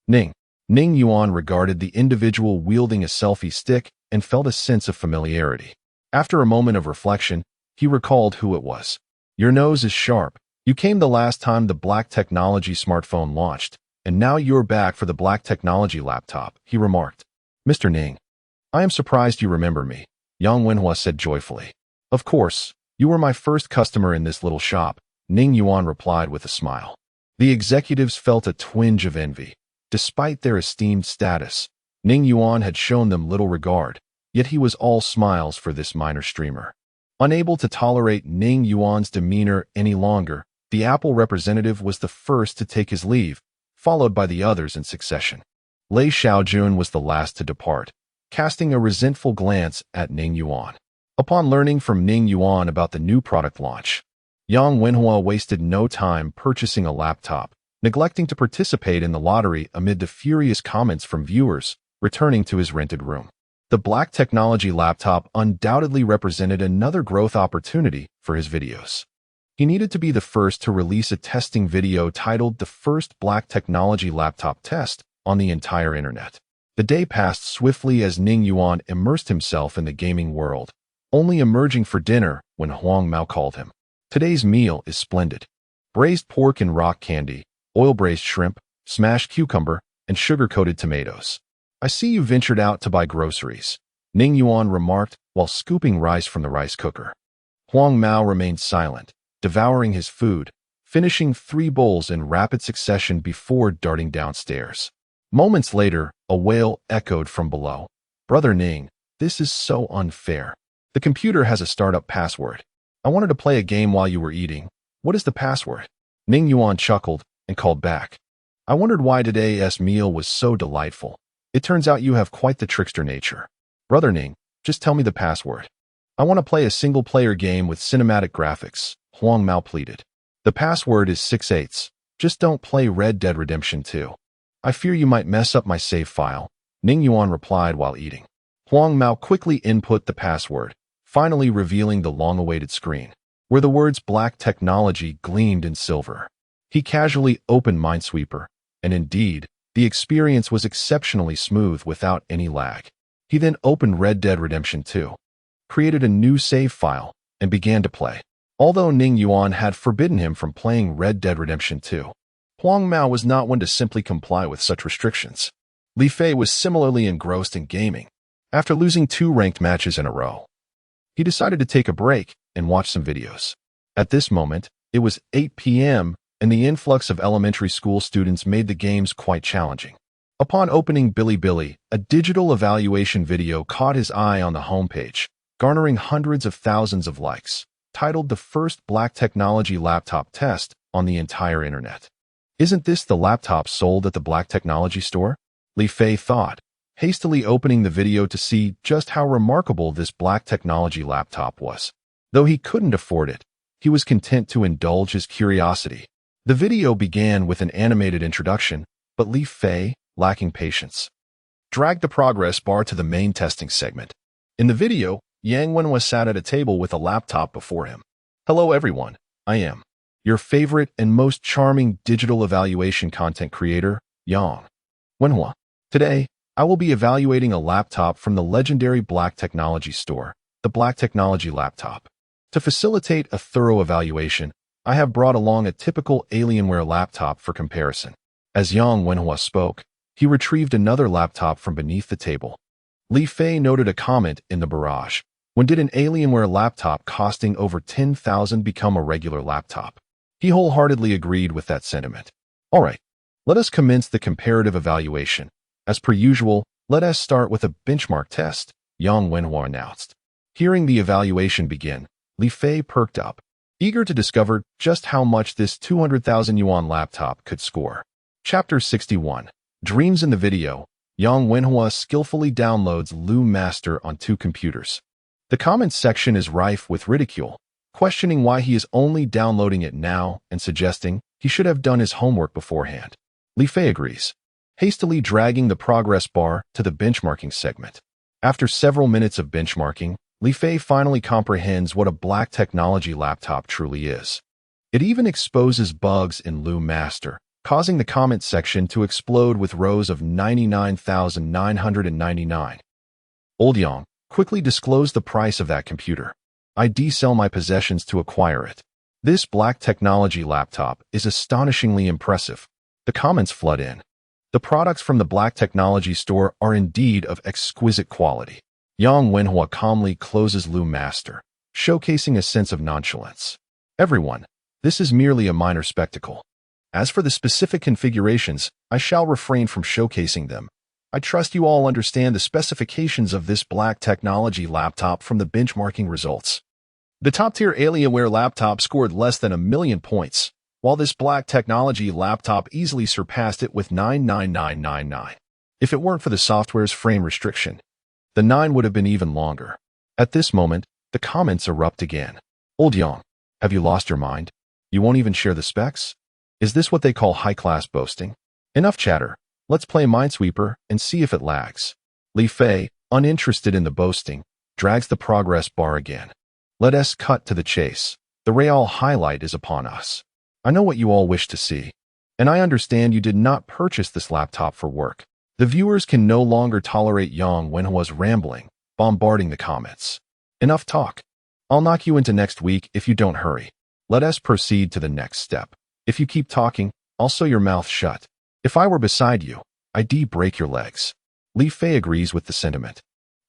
Ning. Ning Yuan regarded the individual wielding a selfie stick and felt a sense of familiarity. After a moment of reflection, he recalled who it was. Your nose is sharp. You came the last time the black technology smartphone launched, and now you're back for the black technology laptop, he remarked. Mr. Ning, I am surprised you remember me, Yang Wenhua said joyfully. Of course, you were my first customer in this little shop, Ning Yuan replied with a smile. The executives felt a twinge of envy. Despite their esteemed status, Ning Yuan had shown them little regard, yet he was all smiles for this minor streamer. Unable to tolerate Ning Yuan's demeanor any longer, the Apple representative was the first to take his leave, followed by the others in succession. Lei Xiaojun was the last to depart, casting a resentful glance at Ning Yuan. Upon learning from Ning Yuan about the new product launch, Yang Wenhua wasted no time purchasing a laptop, neglecting to participate in the lottery amid the furious comments from viewers, returning to his rented room. The black technology laptop undoubtedly represented another growth opportunity for his videos. He needed to be the first to release a testing video titled The First Black Technology Laptop Test on the entire internet. The day passed swiftly as Ning Yuan immersed himself in the gaming world, only emerging for dinner when Huang Mao called him. Today's meal is splendid. Braised pork and rock candy, oil-braised shrimp, smashed cucumber, and sugar-coated tomatoes. I see you ventured out to buy groceries, Ning Yuan remarked while scooping rice from the rice cooker. Huang Mao remained silent, devouring his food, finishing 3 bowls in rapid succession before darting downstairs. Moments later, a wail echoed from below. Brother Ning, this is so unfair. The computer has a startup password. I wanted to play a game while you were eating. What is the password? Ning Yuan chuckled and called back. I wondered why today's meal was so delightful. It turns out you have quite the trickster nature. Brother Ning, just tell me the password. I want to play a single-player game with cinematic graphics, Huang Mao pleaded. The password is 6/8. Just don't play Red Dead Redemption 2. I fear you might mess up my save file, Ning Yuan replied while eating. Huang Mao quickly input the password, finally revealing the long-awaited screen, where the words Black Technology gleamed in silver. He casually opened Minesweeper, and indeed, the experience was exceptionally smooth without any lag. He then opened Red Dead Redemption 2, created a new save file, and began to play. Although Ning Yuan had forbidden him from playing Red Dead Redemption 2, Huang Mao was not one to simply comply with such restrictions. Li Fei was similarly engrossed in gaming. After losing 2 ranked matches in a row, he decided to take a break and watch some videos. At this moment, it was 8 p.m., and the influx of elementary school students made the games quite challenging. Upon opening Bilibili, a digital evaluation video caught his eye on the homepage, garnering hundreds of thousands of likes, titled The First Black Technology Laptop Test on the Entire Internet. Isn't this the laptop sold at the Black Technology store? Li Fei thought, hastily opening the video to see just how remarkable this Black Technology laptop was. Though he couldn't afford it, he was content to indulge his curiosity. The video began with an animated introduction, but Li Fei, lacking patience, dragged the progress bar to the main testing segment. In the video, Yang Wenhua sat at a table with a laptop before him. Hello everyone, I am your favorite and most charming digital evaluation content creator, Yang Wenhua. Today, I will be evaluating a laptop from the legendary Black Technology store, the Black Technology laptop. To facilitate a thorough evaluation, I have brought along a typical Alienware laptop for comparison. As Yang Wenhua spoke, he retrieved another laptop from beneath the table. Li Fei noted a comment in the barrage. When did an Alienware laptop costing over 10,000 become a regular laptop? He wholeheartedly agreed with that sentiment. All right, let us commence the comparative evaluation. As per usual, let us start with a benchmark test, Yang Wenhua announced. Hearing the evaluation begin, Li Fei perked up, eager to discover just how much this 200,000 yuan laptop could score. Chapter 61. Dreams. In the video, Yang Wenhua skillfully downloads Lu Master on 2 computers. The comments section is rife with ridicule, questioning why he is only downloading it now and suggesting he should have done his homework beforehand. Li Fei agrees, hastily dragging the progress bar to the benchmarking segment. After several minutes of benchmarking, Li Fei finally comprehends what a Black Technology laptop truly is. It even exposes bugs in Lu Master, causing the comment section to explode with rows of 99,999. Old Yang quickly disclosed the price of that computer. I sell my possessions to acquire it. This Black Technology laptop is astonishingly impressive. The comments flood in. The products from the Black Technology store are indeed of exquisite quality. Yang Wenhua calmly closes Lu Master, showcasing a sense of nonchalance. Everyone, this is merely a minor spectacle. As for the specific configurations, I shall refrain from showcasing them. I trust you all understand the specifications of this Black Technology laptop from the benchmarking results. The top-tier Alienware laptop scored less than 1,000,000 points, while this Black Technology laptop easily surpassed it with 99999. If it weren't for the software's frame restriction, the 9 would have been even longer. At this moment, the comments erupt again. Old Yang, have you lost your mind? You won't even share the specs? Is this what they call high-class boasting? Enough chatter. Let's play Minesweeper and see if it lags. Li Fei, uninterested in the boasting, drags the progress bar again. Let us cut to the chase. The real highlight is upon us. I know what you all wish to see, and I understand you did not purchase this laptop for work. The viewers can no longer tolerate Yang Wenhua's rambling, bombarding the comments. Enough talk. I'll knock you into next week if you don't hurry. Let us proceed to the next step. If you keep talking, I'll sew your mouth shut. If I were beside you, I'd break your legs. Li Fei agrees with the sentiment.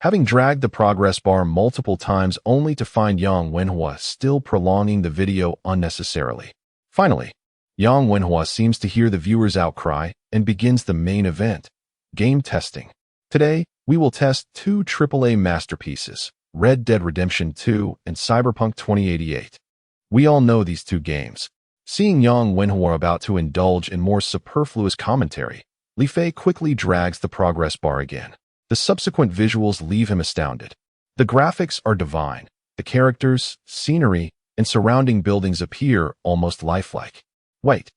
Having dragged the progress bar multiple times only to find Yang Wenhua still prolonging the video unnecessarily. Finally, Yang Wenhua seems to hear the viewers' outcry and begins the main event, game testing. Today, we will test 2 AAA masterpieces, Red Dead Redemption 2 and Cyberpunk 2088. We all know these 2 games. Seeing Yang Wenhua about to indulge in more superfluous commentary, Li Fei quickly drags the progress bar again. The subsequent visuals leave him astounded. The graphics are divine. The characters, scenery, and surrounding buildings appear almost lifelike. Wait,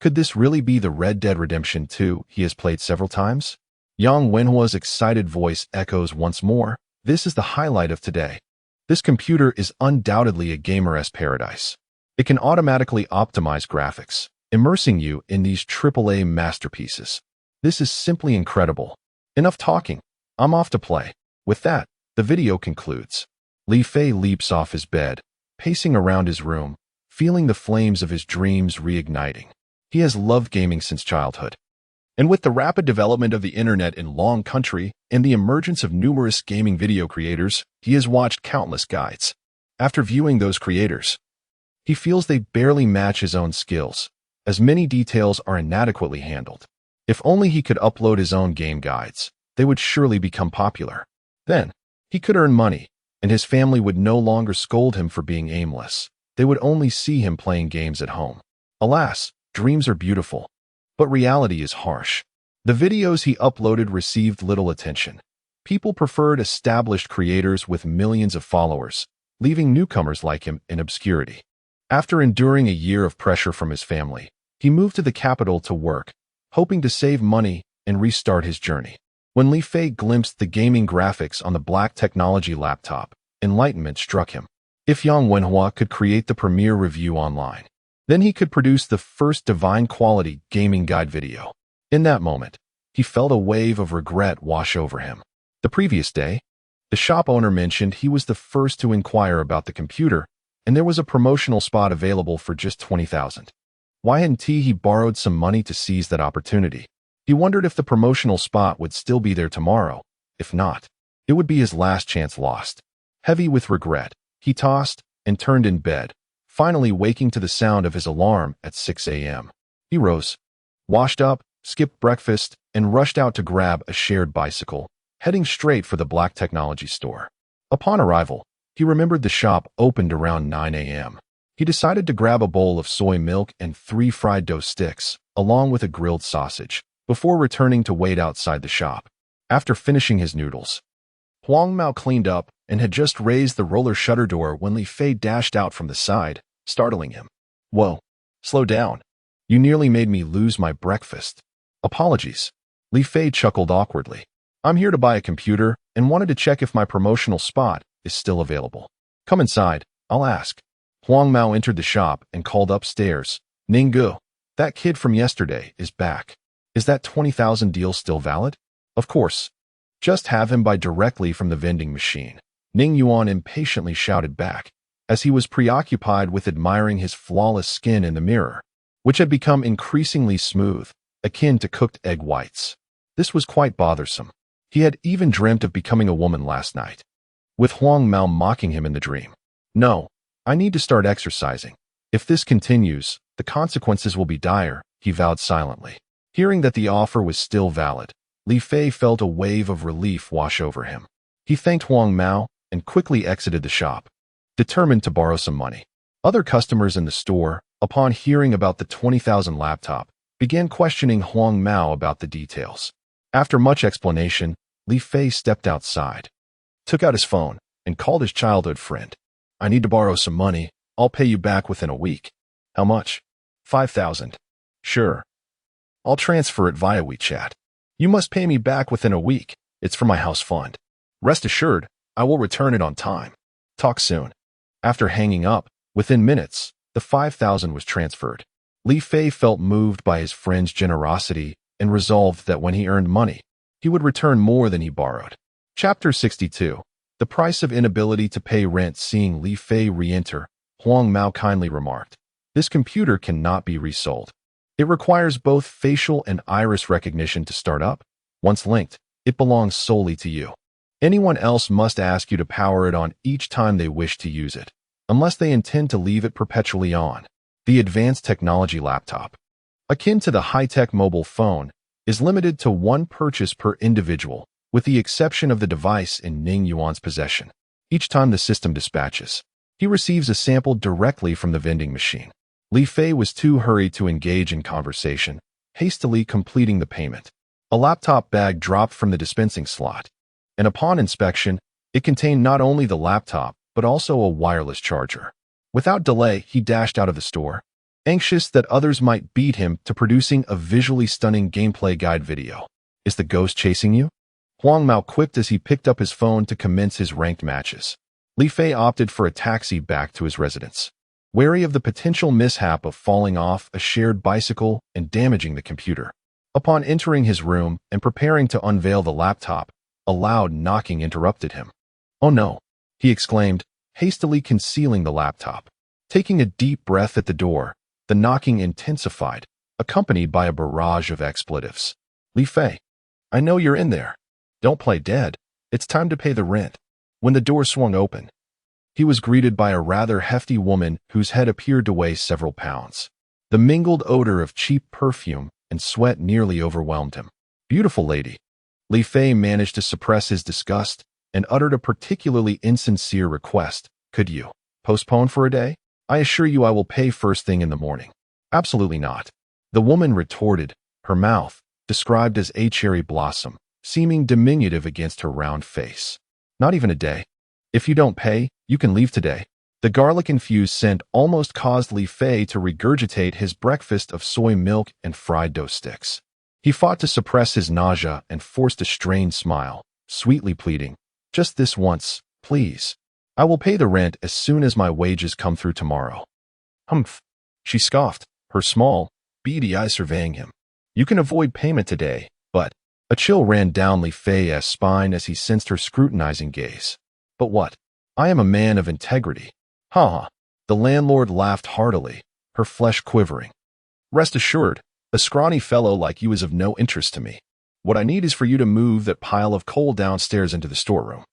could this really be the Red Dead Redemption 2 he has played several times? Yang Wenhua's excited voice echoes once more. This is the highlight of today. This computer is undoubtedly a gamer's paradise. It can automatically optimize graphics, immersing you in these AAA masterpieces. This is simply incredible. Enough talking. I'm off to play. With that, the video concludes. Li Fei leaps off his bed, pacing around his room, feeling the flames of his dreams reigniting. He has loved gaming since childhood. And with the rapid development of the internet in Long Country and the emergence of numerous gaming video creators, he has watched countless guides. After viewing those creators, he feels they barely match his own skills, as many details are inadequately handled. If only he could upload his own game guides, they would surely become popular. Then, he could earn money, and his family would no longer scold him for being aimless. They would only see him playing games at home. Alas, dreams are beautiful, but reality is harsh. The videos he uploaded received little attention. People preferred established creators with millions of followers, leaving newcomers like him in obscurity. After enduring a year of pressure from his family, he moved to the capital to work, hoping to save money and restart his journey. When Li Fei glimpsed the gaming graphics on the black technology laptop, enlightenment struck him. If Yang Wenhua could create the premier review online, then he could produce the first divine-quality gaming guide video. In that moment, he felt a wave of regret wash over him. The previous day, the shop owner mentioned he was the first to inquire about the computer, and there was a promotional spot available for just 20,000. Why hadn't he borrowed some money to seize that opportunity? He wondered if the promotional spot would still be there tomorrow. If not, it would be his last chance lost. Heavy with regret, he tossed and turned in bed, finally waking to the sound of his alarm at 6 a.m. He rose, washed up, skipped breakfast, and rushed out to grab a shared bicycle, heading straight for the black technology store. Upon arrival, he remembered the shop opened around 9 a.m. He decided to grab a bowl of soy milk and 3 fried dough sticks, along with a grilled sausage, before returning to wait outside the shop. After finishing his noodles, Huang Mao cleaned up and had just raised the roller shutter door when Li Fei dashed out from the side, startling him. "Whoa, slow down. You nearly made me lose my breakfast." "Apologies." Li Fei chuckled awkwardly. "I'm here to buy a computer and wanted to check if my promotional spot is still available." "Come inside, I'll ask." Huang Mao entered the shop and called upstairs. "Ninggu, that kid from yesterday is back. Is that 20,000 deal still valid?" "Of course. Just have him buy directly from the vending machine," Ning Yuan impatiently shouted back, as he was preoccupied with admiring his flawless skin in the mirror, which had become increasingly smooth, akin to cooked egg whites. This was quite bothersome. He had even dreamt of becoming a woman last night, with Huang Mao mocking him in the dream. "No, I need to start exercising. If this continues, the consequences will be dire," he vowed silently. Hearing that the offer was still valid, Li Fei felt a wave of relief wash over him. He thanked Huang Mao and quickly exited the shop, determined to borrow some money. Other customers in the store, upon hearing about the 20,000 laptop, began questioning Huang Mao about the details. After much explanation, Li Fei stepped outside, took out his phone, and called his childhood friend. "I need to borrow some money. I'll pay you back within a week." "How much?" 5,000. "Sure. I'll transfer it via WeChat. You must pay me back within a week. It's for my house fund. Rest assured, I will return it on time. Talk soon." After hanging up, within minutes, the 5,000 was transferred. Li Fei felt moved by his friend's generosity and resolved that when he earned money, he would return more than he borrowed. Chapter 62. The price of inability to pay rent. Seeing Li Fei re-enter, Huang Mao kindly remarked, "This computer cannot be resold. It requires both facial and iris recognition to start up. Once linked, it belongs solely to you. Anyone else must ask you to power it on each time they wish to use it, unless they intend to leave it perpetually on." The advanced technology laptop, akin to the high-tech mobile phone, is limited to one purchase per individual, with the exception of the device in Ning Yuan's possession. Each time the system dispatches, he receives a sample directly from the vending machine. Li Fei was too hurried to engage in conversation, hastily completing the payment. A laptop bag dropped from the dispensing slot, and upon inspection, it contained not only the laptop, but also a wireless charger. Without delay, he dashed out of the store, anxious that others might beat him to producing a visually stunning gameplay guide video. Is the ghost chasing you? Huang Mao quipped as he picked up his phone to commence his ranked matches. Li Fei opted for a taxi back to his residence, wary of the potential mishap of falling off a shared bicycle and damaging the computer. Upon entering his room and preparing to unveil the laptop, a loud knocking interrupted him. "Oh no," he exclaimed, hastily concealing the laptop. Taking a deep breath at the door, the knocking intensified, accompanied by a barrage of expletives. "Li Fei, I know you're in there. Don't play dead. It's time to pay the rent." When the door swung open, he was greeted by a rather hefty woman whose head appeared to weigh several pounds. The mingled odor of cheap perfume and sweat nearly overwhelmed him. "Beautiful lady." Li Fei managed to suppress his disgust and uttered a particularly insincere request. "Could you postpone for a day? I assure you I will pay first thing in the morning." "Absolutely not," the woman retorted, her mouth, described as a cherry blossom, seeming diminutive against her round face. "Not even a day. If you don't pay, you can leave today." The garlic-infused scent almost caused Li Fei to regurgitate his breakfast of soy milk and fried dough sticks. He fought to suppress his nausea and forced a strained smile, sweetly pleading, "Just this once, please. I will pay the rent as soon as my wages come through tomorrow." "Humph," she scoffed, her small, beady eyes surveying him. "You can avoid payment today, but—" A chill ran down Li Fei's spine as he sensed her scrutinizing gaze. "But what? I am a man of integrity." "Ha ha." The landlord laughed heartily, her flesh quivering. "Rest assured, a scrawny fellow like you is of no interest to me. What I need is for you to move that pile of coal downstairs into the storeroom.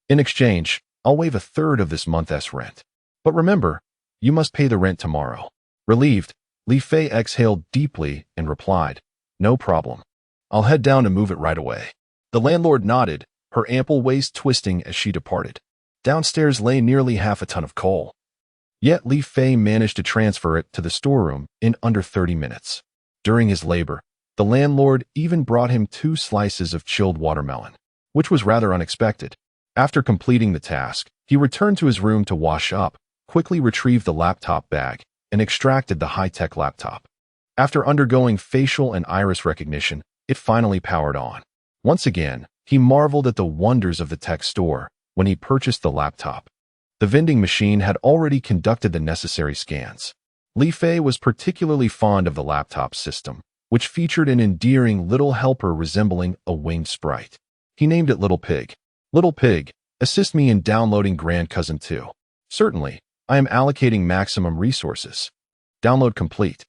In exchange, I'll waive a third of this month's rent. But remember, you must pay the rent tomorrow." Relieved, Li Fei exhaled deeply and replied, "No problem. I'll head down to move it right away." The landlord nodded, her ample waist twisting as she departed. Downstairs lay nearly half a ton of coal. Yet Li Fei managed to transfer it to the storeroom in under 30 minutes. During his labor, the landlord even brought him 2 slices of chilled watermelon, which was rather unexpected. After completing the task, he returned to his room to wash up, quickly retrieved the laptop bag, and extracted the high-tech laptop. After undergoing facial and iris recognition, it finally powered on. Once again, he marveled at the wonders of the tech store when he purchased the laptop. The vending machine had already conducted the necessary scans. Li Fei was particularly fond of the laptop system, which featured an endearing little helper resembling a winged sprite. He named it Little Pig. "Little Pig, assist me in downloading Grand Cousin 2. "Certainly, I am allocating maximum resources." "Download complete."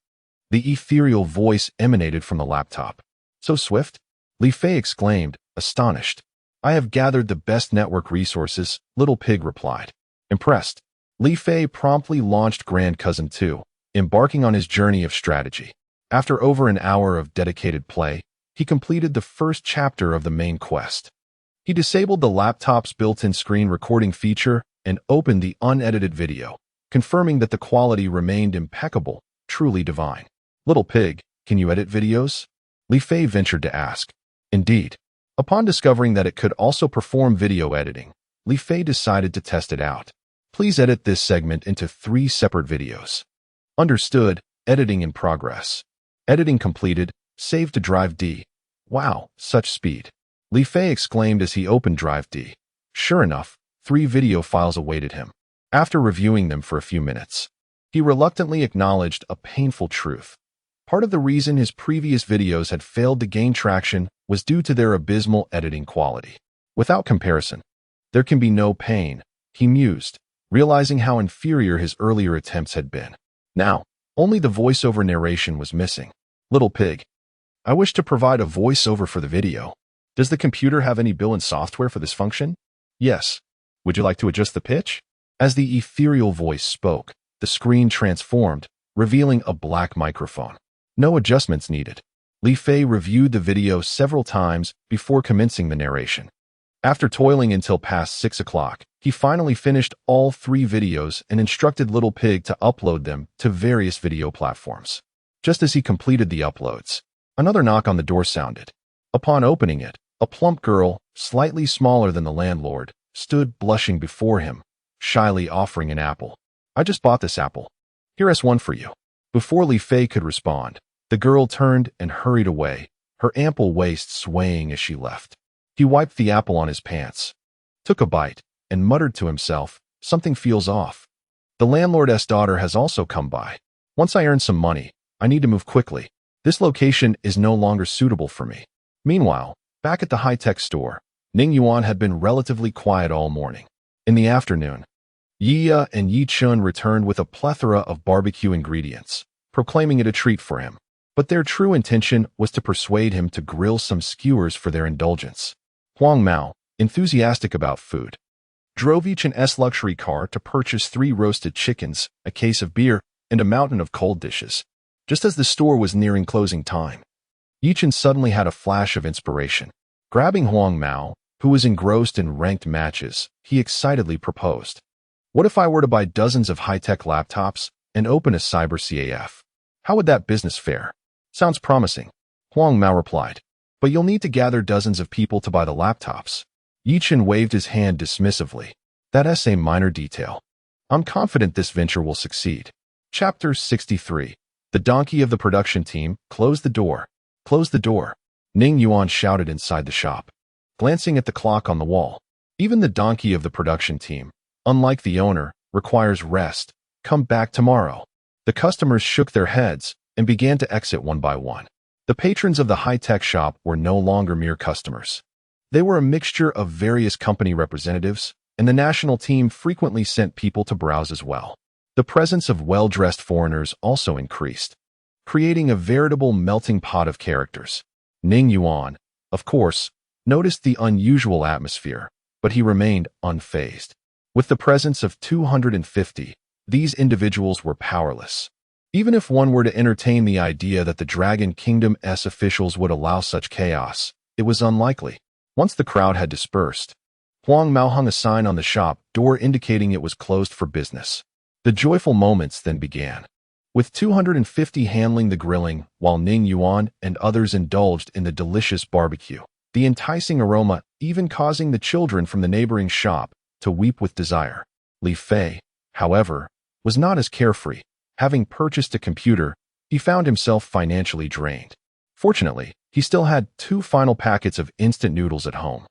The ethereal voice emanated from the laptop. "So swift?" Li Fei exclaimed, astonished. "I have gathered the best network resources," Little Pig replied. Impressed, Li Fei promptly launched Grand Cousin 2, embarking on his journey of strategy. After over an hour of dedicated play, he completed the first chapter of the main quest. He disabled the laptop's built-in screen recording feature and opened the unedited video, confirming that the quality remained impeccable, truly divine. "Little Pig, can you edit videos?" Li Fei ventured to ask. Indeed. Upon discovering that it could also perform video editing, Li Fei decided to test it out. "Please edit this segment into 3 separate videos." "Understood. Editing in progress." Editing completed. Save to Drive D. "Wow, such speed." Li Fei exclaimed as he opened Drive D. Sure enough, 3 video files awaited him. After reviewing them for a few minutes, he reluctantly acknowledged a painful truth. Part of the reason his previous videos had failed to gain traction was due to their abysmal editing quality. Without comparison, there can be no pain, he mused, realizing how inferior his earlier attempts had been. Now, only the voiceover narration was missing. "Little Pig, I wish to provide a voiceover for the video. Does the computer have any built-in software for this function?" "Yes. Would you like to adjust the pitch?" As the ethereal voice spoke, the screen transformed, revealing a black microphone. No adjustments needed. Li Fei reviewed the video several times before commencing the narration. After toiling until past 6 o'clock, he finally finished all 3 videos and instructed Little Pig to upload them to various video platforms. Just as he completed the uploads, another knock on the door sounded. Upon opening it, a plump girl, slightly smaller than the landlord, stood blushing before him, shyly offering an apple. "I just bought this apple. Here's one for you." Before Li Fei could respond, the girl turned and hurried away, her ample waist swaying as she left. He wiped the apple on his pants, took a bite, and muttered to himself, "Something feels off." The landlord's daughter has also come by. "Once I earn some money, I need to move quickly. This location is no longer suitable for me." Meanwhile, back at the high-tech store, Ning Yuan had been relatively quiet all morning. In the afternoon, Yi and Yi Chun returned with a plethora of barbecue ingredients, proclaiming it a treat for him. But their true intention was to persuade him to grill some skewers for their indulgence. Huang Mao, enthusiastic about food, drove each an S-luxury car to purchase 3 roasted chickens, a case of beer, and a mountain of cold dishes. Just as the store was nearing closing time, Yi Chun suddenly had a flash of inspiration. Grabbing Huang Mao, who was engrossed in ranked matches, he excitedly proposed, "What if I were to buy dozens of high-tech laptops and open a cyber CAF? How would that business fare?" "Sounds promising," Huang Mao replied, "but you'll need to gather dozens of people to buy the laptops." Yi Chun waved his hand dismissively. "That's a minor detail. I'm confident this venture will succeed." Chapter 63. The donkey of the production team. Close the door. Close the door. Ning Yuan shouted inside the shop, glancing at the clock on the wall. Even the donkey of the production team, unlike the owner, requires rest. Come back tomorrow. The customers shook their heads and began to exit one by one. The patrons of the high-tech shop were no longer mere customers. They were a mixture of various company representatives, and the national team frequently sent people to browse as well. The presence of well-dressed foreigners also increased, creating a veritable melting pot of characters. Ning Yuan, of course, noticed the unusual atmosphere, but he remained unfazed. With the presence of 250, these individuals were powerless. Even if one were to entertain the idea that the Dragon Kingdom's officials would allow such chaos, it was unlikely. Once the crowd had dispersed, Huang Mao hung a sign on the shop door indicating it was closed for business. The joyful moments then began, with 250 handling the grilling while Ning Yuan and others indulged in the delicious barbecue, the enticing aroma even causing the children from the neighboring shop to weep with desire. Li Fei, however, was not as carefree. Having purchased a computer, he found himself financially drained. Fortunately, he still had 2 final packets of instant noodles at home,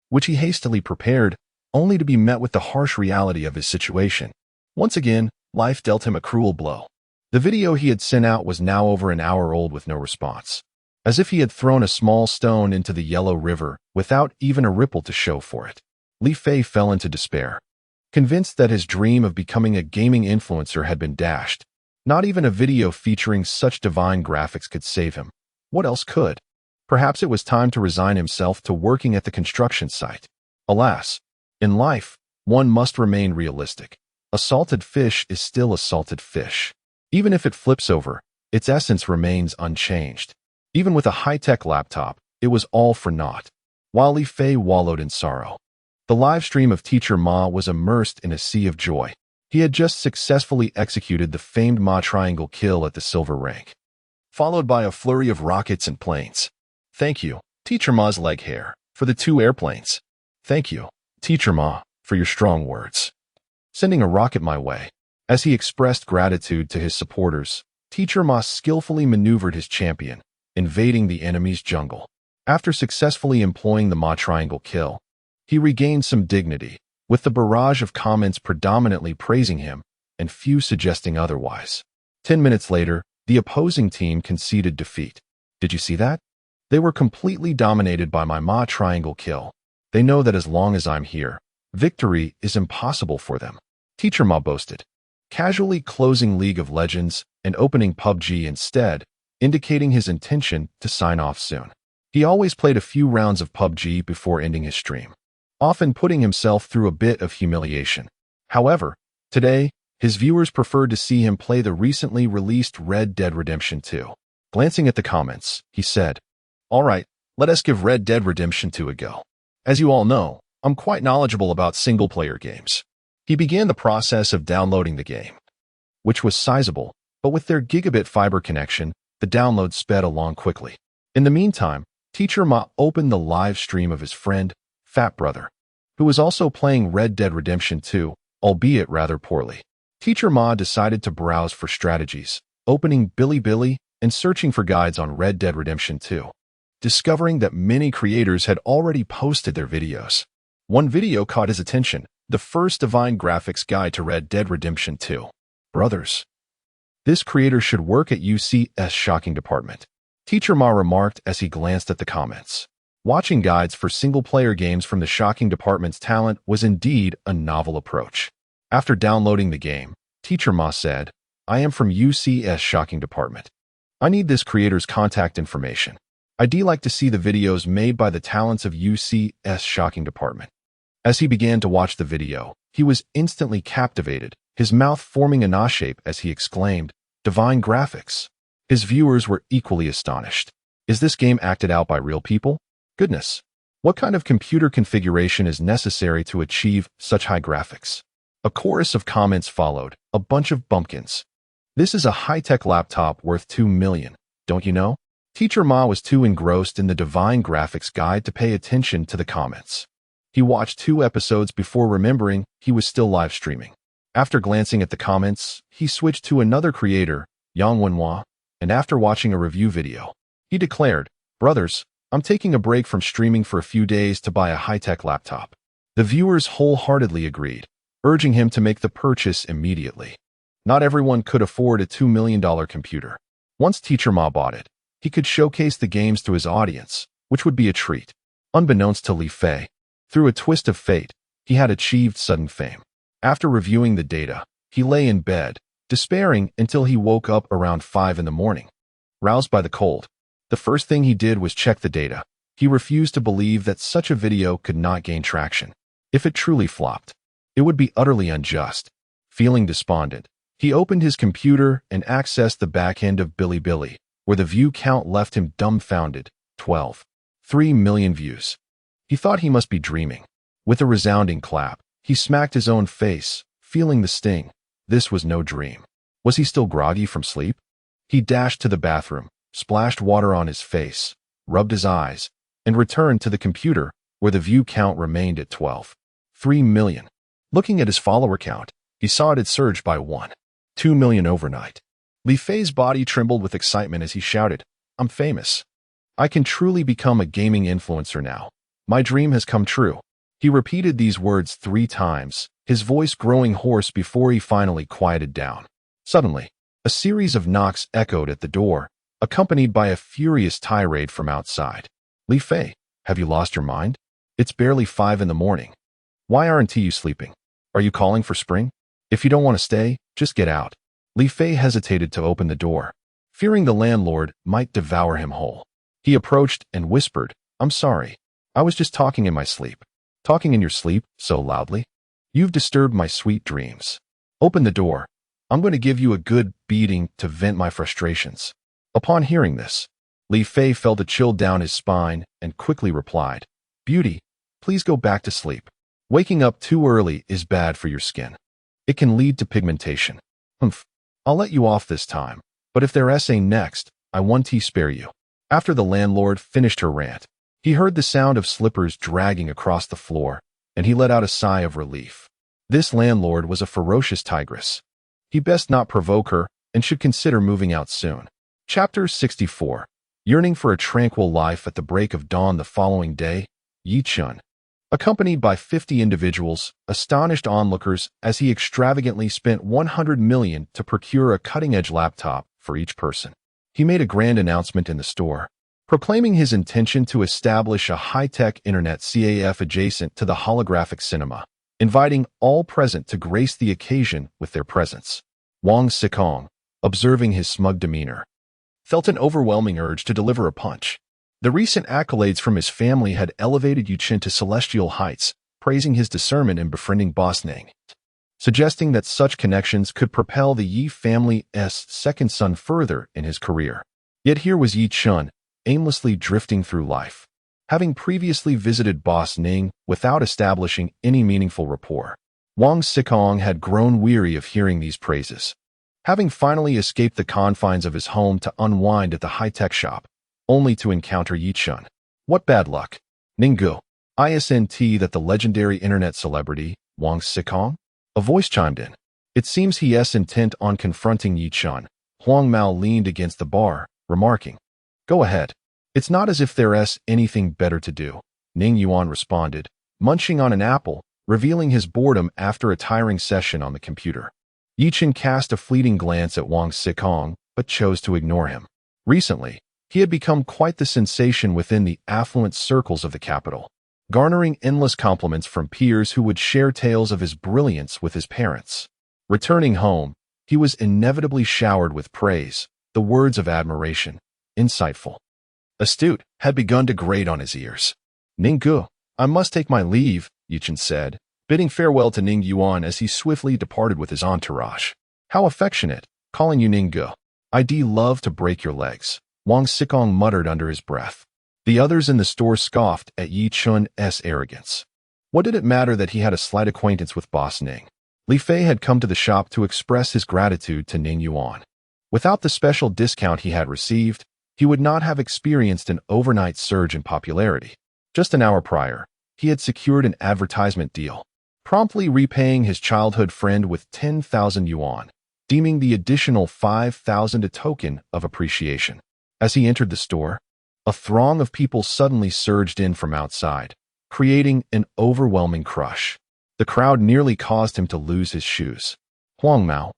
which he hastily prepared, only to be met with the harsh reality of his situation. Once again, life dealt him a cruel blow. The video he had sent out was now over an hour old with no response, as if he had thrown a small stone into the Yellow River without even a ripple to show for it. Li Fei fell into despair, convinced that his dream of becoming a gaming influencer had been dashed. Not even a video featuring such divine graphics could save him. What else could? Perhaps it was time to resign himself to working at the construction site. Alas, in life, one must remain realistic. A salted fish is still a salted fish. Even if it flips over, its essence remains unchanged. Even with a high-tech laptop, it was all for naught. While Li Fei wallowed in sorrow, the live stream of Teacher Ma was immersed in a sea of joy. He had just successfully executed the famed Ma Triangle kill at the silver rank, followed by a flurry of rockets and planes. "Thank you, Teacher Ma's leg hair, for the 2 airplanes. Thank you, Teacher Ma, for your strong words. Sending a rocket my way." As he expressed gratitude to his supporters, Teacher Ma skillfully maneuvered his champion, invading the enemy's jungle. After successfully employing the Ma Triangle kill, he regained some dignity, with the barrage of comments predominantly praising him and few suggesting otherwise. 10 minutes later, the opposing team conceded defeat. "Did you see that? They were completely dominated by my Ma Triangle kill. They know that as long as I'm here, victory is impossible for them," Teacher Ma boasted, casually closing League of Legends and opening PUBG instead, indicating his intention to sign off soon. He always played a few rounds of PUBG before ending his stream, often putting himself through a bit of humiliation. However, today, his viewers preferred to see him play the recently released Red Dead Redemption 2. Glancing at the comments, he said, "All right, let us give Red Dead Redemption 2 a go." As you all know, I'm quite knowledgeable about single-player games. He began the process of downloading the game, which was sizable, but with their gigabit fiber connection, the download sped along quickly. In the meantime, Teacher Ma opened the live stream of his friend, Fat Brother, who was also playing Red Dead Redemption 2, albeit rather poorly. Teacher Ma decided to browse for strategies, opening Bilibili and searching for guides on Red Dead Redemption 2, discovering that many creators had already posted their videos. One video caught his attention, the first Divine Graphics guide to Red Dead Redemption 2. Brothers, this creator should work at UC's shocking department, Teacher Ma remarked as he glanced at the comments. Watching guides for single-player games from the shocking department's talent was indeed a novel approach. After downloading the game, Teacher Ma said, I am from UC's shocking department. I need this creator's contact information. I'd like to see the videos made by the talents of UC's shocking department. As he began to watch the video, he was instantly captivated, his mouth forming an A shape as he exclaimed, Divine Graphics. His viewers were equally astonished. Is this game acted out by real people? Goodness. What kind of computer configuration is necessary to achieve such high graphics? A chorus of comments followed, a bunch of bumpkins. This is a high-tech laptop worth $2 million, don't you know? Teacher Ma was too engrossed in the Divine Graphics guide to pay attention to the comments. He watched 2 episodes before remembering he was still live streaming. After glancing at the comments, he switched to another creator, Yang Wenhua, and after watching a review video, he declared, Brothers, I'm taking a break from streaming for a few days to buy a high-tech laptop. The viewers wholeheartedly agreed, urging him to make the purchase immediately. Not everyone could afford a $2 million computer. Once Teacher Ma bought it, he could showcase the games to his audience, which would be a treat. Unbeknownst to Li Fei, through a twist of fate, he had achieved sudden fame. After reviewing the data, he lay in bed, despairing until he woke up around 5 in the morning. Roused by the cold, the first thing he did was check the data. He refused to believe that such a video could not gain traction. If it truly flopped, it would be utterly unjust. Feeling despondent, he opened his computer and accessed the back end of Bilibili, where the view count left him dumbfounded, 3 million views. He thought he must be dreaming. With a resounding clap, he smacked his own face, feeling the sting. This was no dream. Was he still groggy from sleep? He dashed to the bathroom, splashed water on his face, rubbed his eyes, and returned to the computer, where the view count remained at 3 million. Looking at his follower count, he saw it had surged by 2 million overnight. Li Fei's body trembled with excitement as he shouted, I'm famous. I can truly become a gaming influencer now. My dream has come true. He repeated these words 3 times, his voice growing hoarse before he finally quieted down. Suddenly, a series of knocks echoed at the door, accompanied by a furious tirade from outside. Li Fei, have you lost your mind? It's barely 5 in the morning. Why aren't you sleeping? Are you calling for spring? If you don't want to stay, just get out. Li Fei hesitated to open the door, fearing the landlord might devour him whole. He approached and whispered, I'm sorry. I was just talking in my sleep. Talking in your sleep so loudly? You've disturbed my sweet dreams. Open the door. I'm going to give you a good beating to vent my frustrations. Upon hearing this, Li Fei felt a chill down his spine and quickly replied, Beauty, please go back to sleep. Waking up too early is bad for your skin. It can lead to pigmentation. I'll let you off this time, but if there essay next, I want to spare you. After the landlord finished her rant, he heard the sound of slippers dragging across the floor, and he let out a sigh of relief. This landlord was a ferocious tigress. He best not provoke her and should consider moving out soon. Chapter 64. Yearning for a tranquil life at the break of dawn the following day, Yi Chun, accompanied by 50 individuals, astonished onlookers as he extravagantly spent 100 million to procure a cutting-edge laptop for each person. He made a grand announcement in the store, proclaiming his intention to establish a high-tech internet CAF adjacent to the holographic cinema, inviting all present to grace the occasion with their presence. Wang Sikong, observing his smug demeanor, felt an overwhelming urge to deliver a punch. The recent accolades from his family had elevated Yu Qin to celestial heights, praising his discernment in befriending Boss Nang, suggesting that such connections could propel the Yi family's second son further in his career. Yet here was Yi Chun, aimlessly drifting through life. having previously visited Boss Ning without establishing any meaningful rapport. Wang Xikong had grown weary of hearing these praises. Having finally escaped the confines of his home to unwind at the high-tech shop, only to encounter Yi Chun. What bad luck. Ninggu. Isn't that the legendary internet celebrity, Wang Xikong? A voice chimed in. It seems he is intent on confronting Yi Chun. Huang Mao leaned against the bar, remarking, "Go ahead. It's not as if there's anything better to do," Ning Yuan responded, munching on an apple, revealing his boredom after a tiring session on the computer. Yi Chun cast a fleeting glance at Wang Xikong, but chose to ignore him. Recently, he had become quite the sensation within the affluent circles of the capital, garnering endless compliments from peers who would share tales of his brilliance with his parents. Returning home, he was inevitably showered with praise, the words of admiration, insightful, astute, had begun to grate on his ears. "Ninggu, I must take my leave," Yi Chun said, bidding farewell to Ning Yuan as he swiftly departed with his entourage. "How affectionate, calling you Ninggu. I'd love to break your legs," Wang Xikong muttered under his breath. The others in the store scoffed at Yi Chun's arrogance. What did it matter that he had a slight acquaintance with Boss Ning? Li Fei had come to the shop to express his gratitude to Ning Yuan. Without the special discount he had received, he would not have experienced an overnight surge in popularity. Just an hour prior, he had secured an advertisement deal, promptly repaying his childhood friend with 10,000 yuan, deeming the additional 5,000 a token of appreciation. As he entered the store, a throng of people suddenly surged in from outside, creating an overwhelming crush. The crowd nearly caused him to lose his shoes. Huang Mao,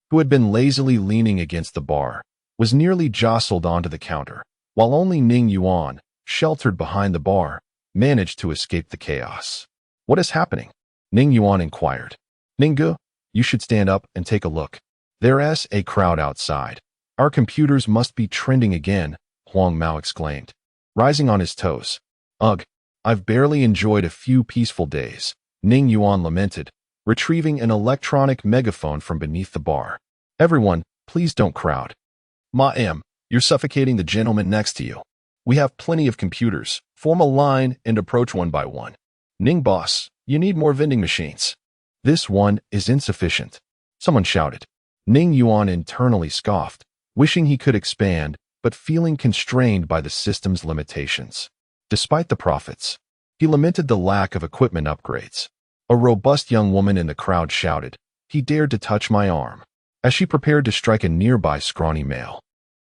who had been lazily leaning against the bar, was nearly jostled onto the counter, while only Ning Yuan, sheltered behind the bar, managed to escape the chaos. "What is happening?" Ning Yuan inquired. "Ninggu, you should stand up and take a look. There's a crowd outside. Our computers must be trending again," Huang Mao exclaimed, rising on his toes. "Ugh, I've barely enjoyed a few peaceful days," Ning Yuan lamented, retrieving an electronic megaphone from beneath the bar. "Everyone, please don't crowd. Ma'am, you're suffocating the gentleman next to you. We have plenty of computers. Form a line and approach one by one. Ning boss, you need more vending machines." "This one is insufficient," someone shouted. Ning Yuan internally scoffed, wishing he could expand, but feeling constrained by the system's limitations. Despite the profits, he lamented the lack of equipment upgrades. A robust young woman in the crowd shouted, "He dared to touch my arm," as she prepared to strike a nearby scrawny male.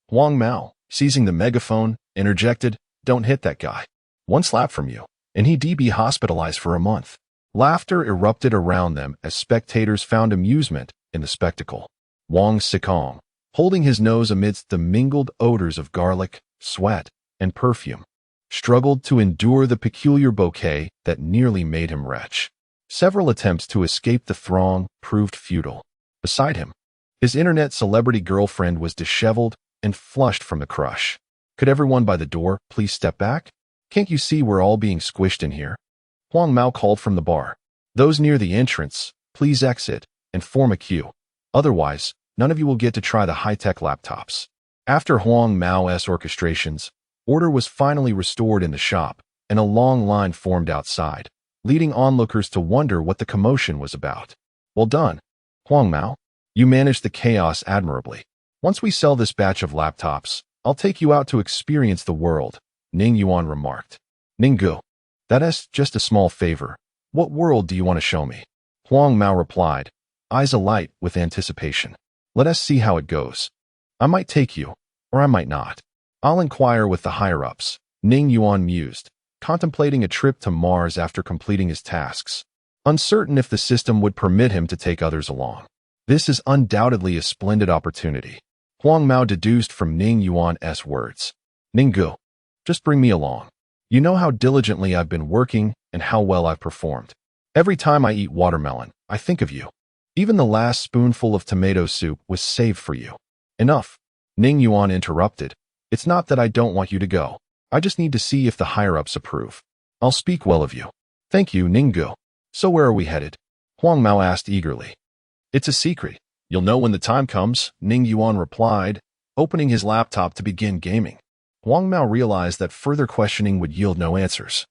Huang Mao, seizing the megaphone, interjected, "Don't hit that guy. One slap from you, and he'd be hospitalized for a month." Laughter erupted around them as spectators found amusement in the spectacle. Wang Xikong, holding his nose amidst the mingled odors of garlic, sweat, and perfume, struggled to endure the peculiar bouquet that nearly made him retch. Several attempts to escape the throng proved futile. Beside him, his internet celebrity girlfriend was disheveled and flushed from the crush. "Could everyone by the door please step back? Can't you see we're all being squished in here?" Huang Mao called from the bar. "Those near the entrance, please exit and form a queue. Otherwise, none of you will get to try the high-tech laptops." After Huang Mao's orchestrations, order was finally restored in the shop, and a long line formed outside, leading onlookers to wonder what the commotion was about. "Well done, Huang Mao. You managed the chaos admirably. Once we sell this batch of laptops, I'll take you out to experience the world," Ning Yuan remarked. "Ninggu, that is just a small favor. What world do you want to show me?" Huang Mao replied, eyes alight with anticipation. "Let us see how it goes. I might take you, or I might not. I'll inquire with the higher-ups," Ning Yuan mused, contemplating a trip to Mars after completing his tasks, uncertain if the system would permit him to take others along. "This is undoubtedly a splendid opportunity," Huang Mao deduced from Ning Yuan's words. "Ninggu, just bring me along. You know how diligently I've been working and how well I've performed. Every time I eat watermelon, I think of you. Even the last spoonful of tomato soup was saved for you." "Enough," Ning Yuan interrupted. "It's not that I don't want you to go. I just need to see if the higher-ups approve. I'll speak well of you." "Thank you, Ninggu. So where are we headed?" Huang Mao asked eagerly. "It's a secret. You'll know when the time comes," Ning Yuan replied, opening his laptop to begin gaming. Huang Mao realized that further questioning would yield no answers.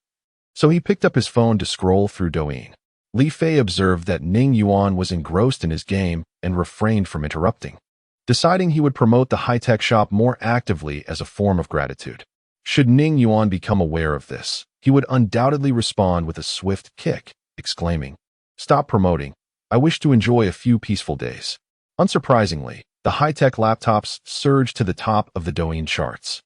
So he picked up his phone to scroll through Douyin. Li Fei observed that Ning Yuan was engrossed in his game and refrained from interrupting, deciding he would promote the high-tech shop more actively as a form of gratitude. Should Ning Yuan become aware of this, he would undoubtedly respond with a swift kick, exclaiming, "Stop promoting. I wish to enjoy a few peaceful days." Unsurprisingly, the high-tech laptops surged to the top of the Douyin charts,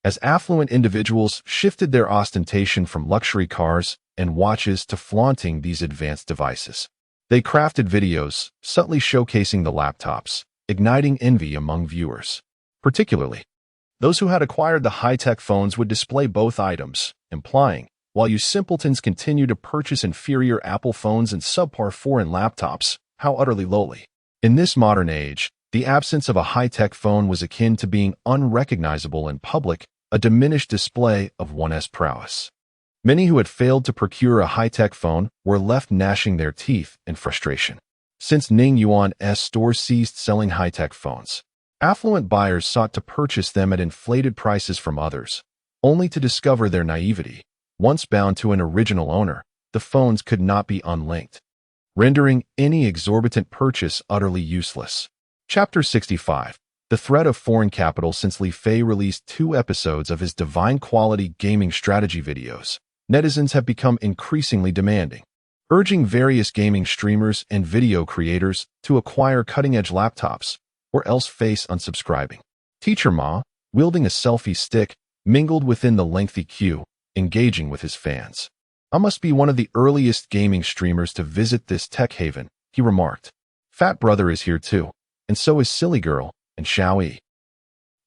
as affluent individuals shifted their ostentation from luxury cars and watches to flaunting these advanced devices. They crafted videos, subtly showcasing the laptops, igniting envy among viewers. Particularly, those who had acquired the high-tech phones would display both items, implying, while you simpletons continue to purchase inferior Apple phones and subpar foreign laptops, how utterly lowly. In this modern age, the absence of a high-tech phone was akin to being unrecognizable in public, a diminished display of one's prowess. Many who had failed to procure a high-tech phone were left gnashing their teeth in frustration. Since Ning Yuan's store ceased selling high-tech phones, affluent buyers sought to purchase them at inflated prices from others, only to discover their naivety. Once bound to an original owner, the phones could not be unlinked, rendering any exorbitant purchase utterly useless. Chapter 65. The threat of foreign capital. Since Li Fei released 2 episodes of his divine-quality gaming strategy videos, netizens have become increasingly demanding, urging various gaming streamers and video creators to acquire cutting-edge laptops, or else face unsubscribing. Teacher Ma, wielding a selfie stick, mingled within the lengthy queue, engaging with his fans. "I must be one of the earliest gaming streamers to visit this tech haven," he remarked. "Fat Brother is here too, and so is Silly Girl and Xiaoyi."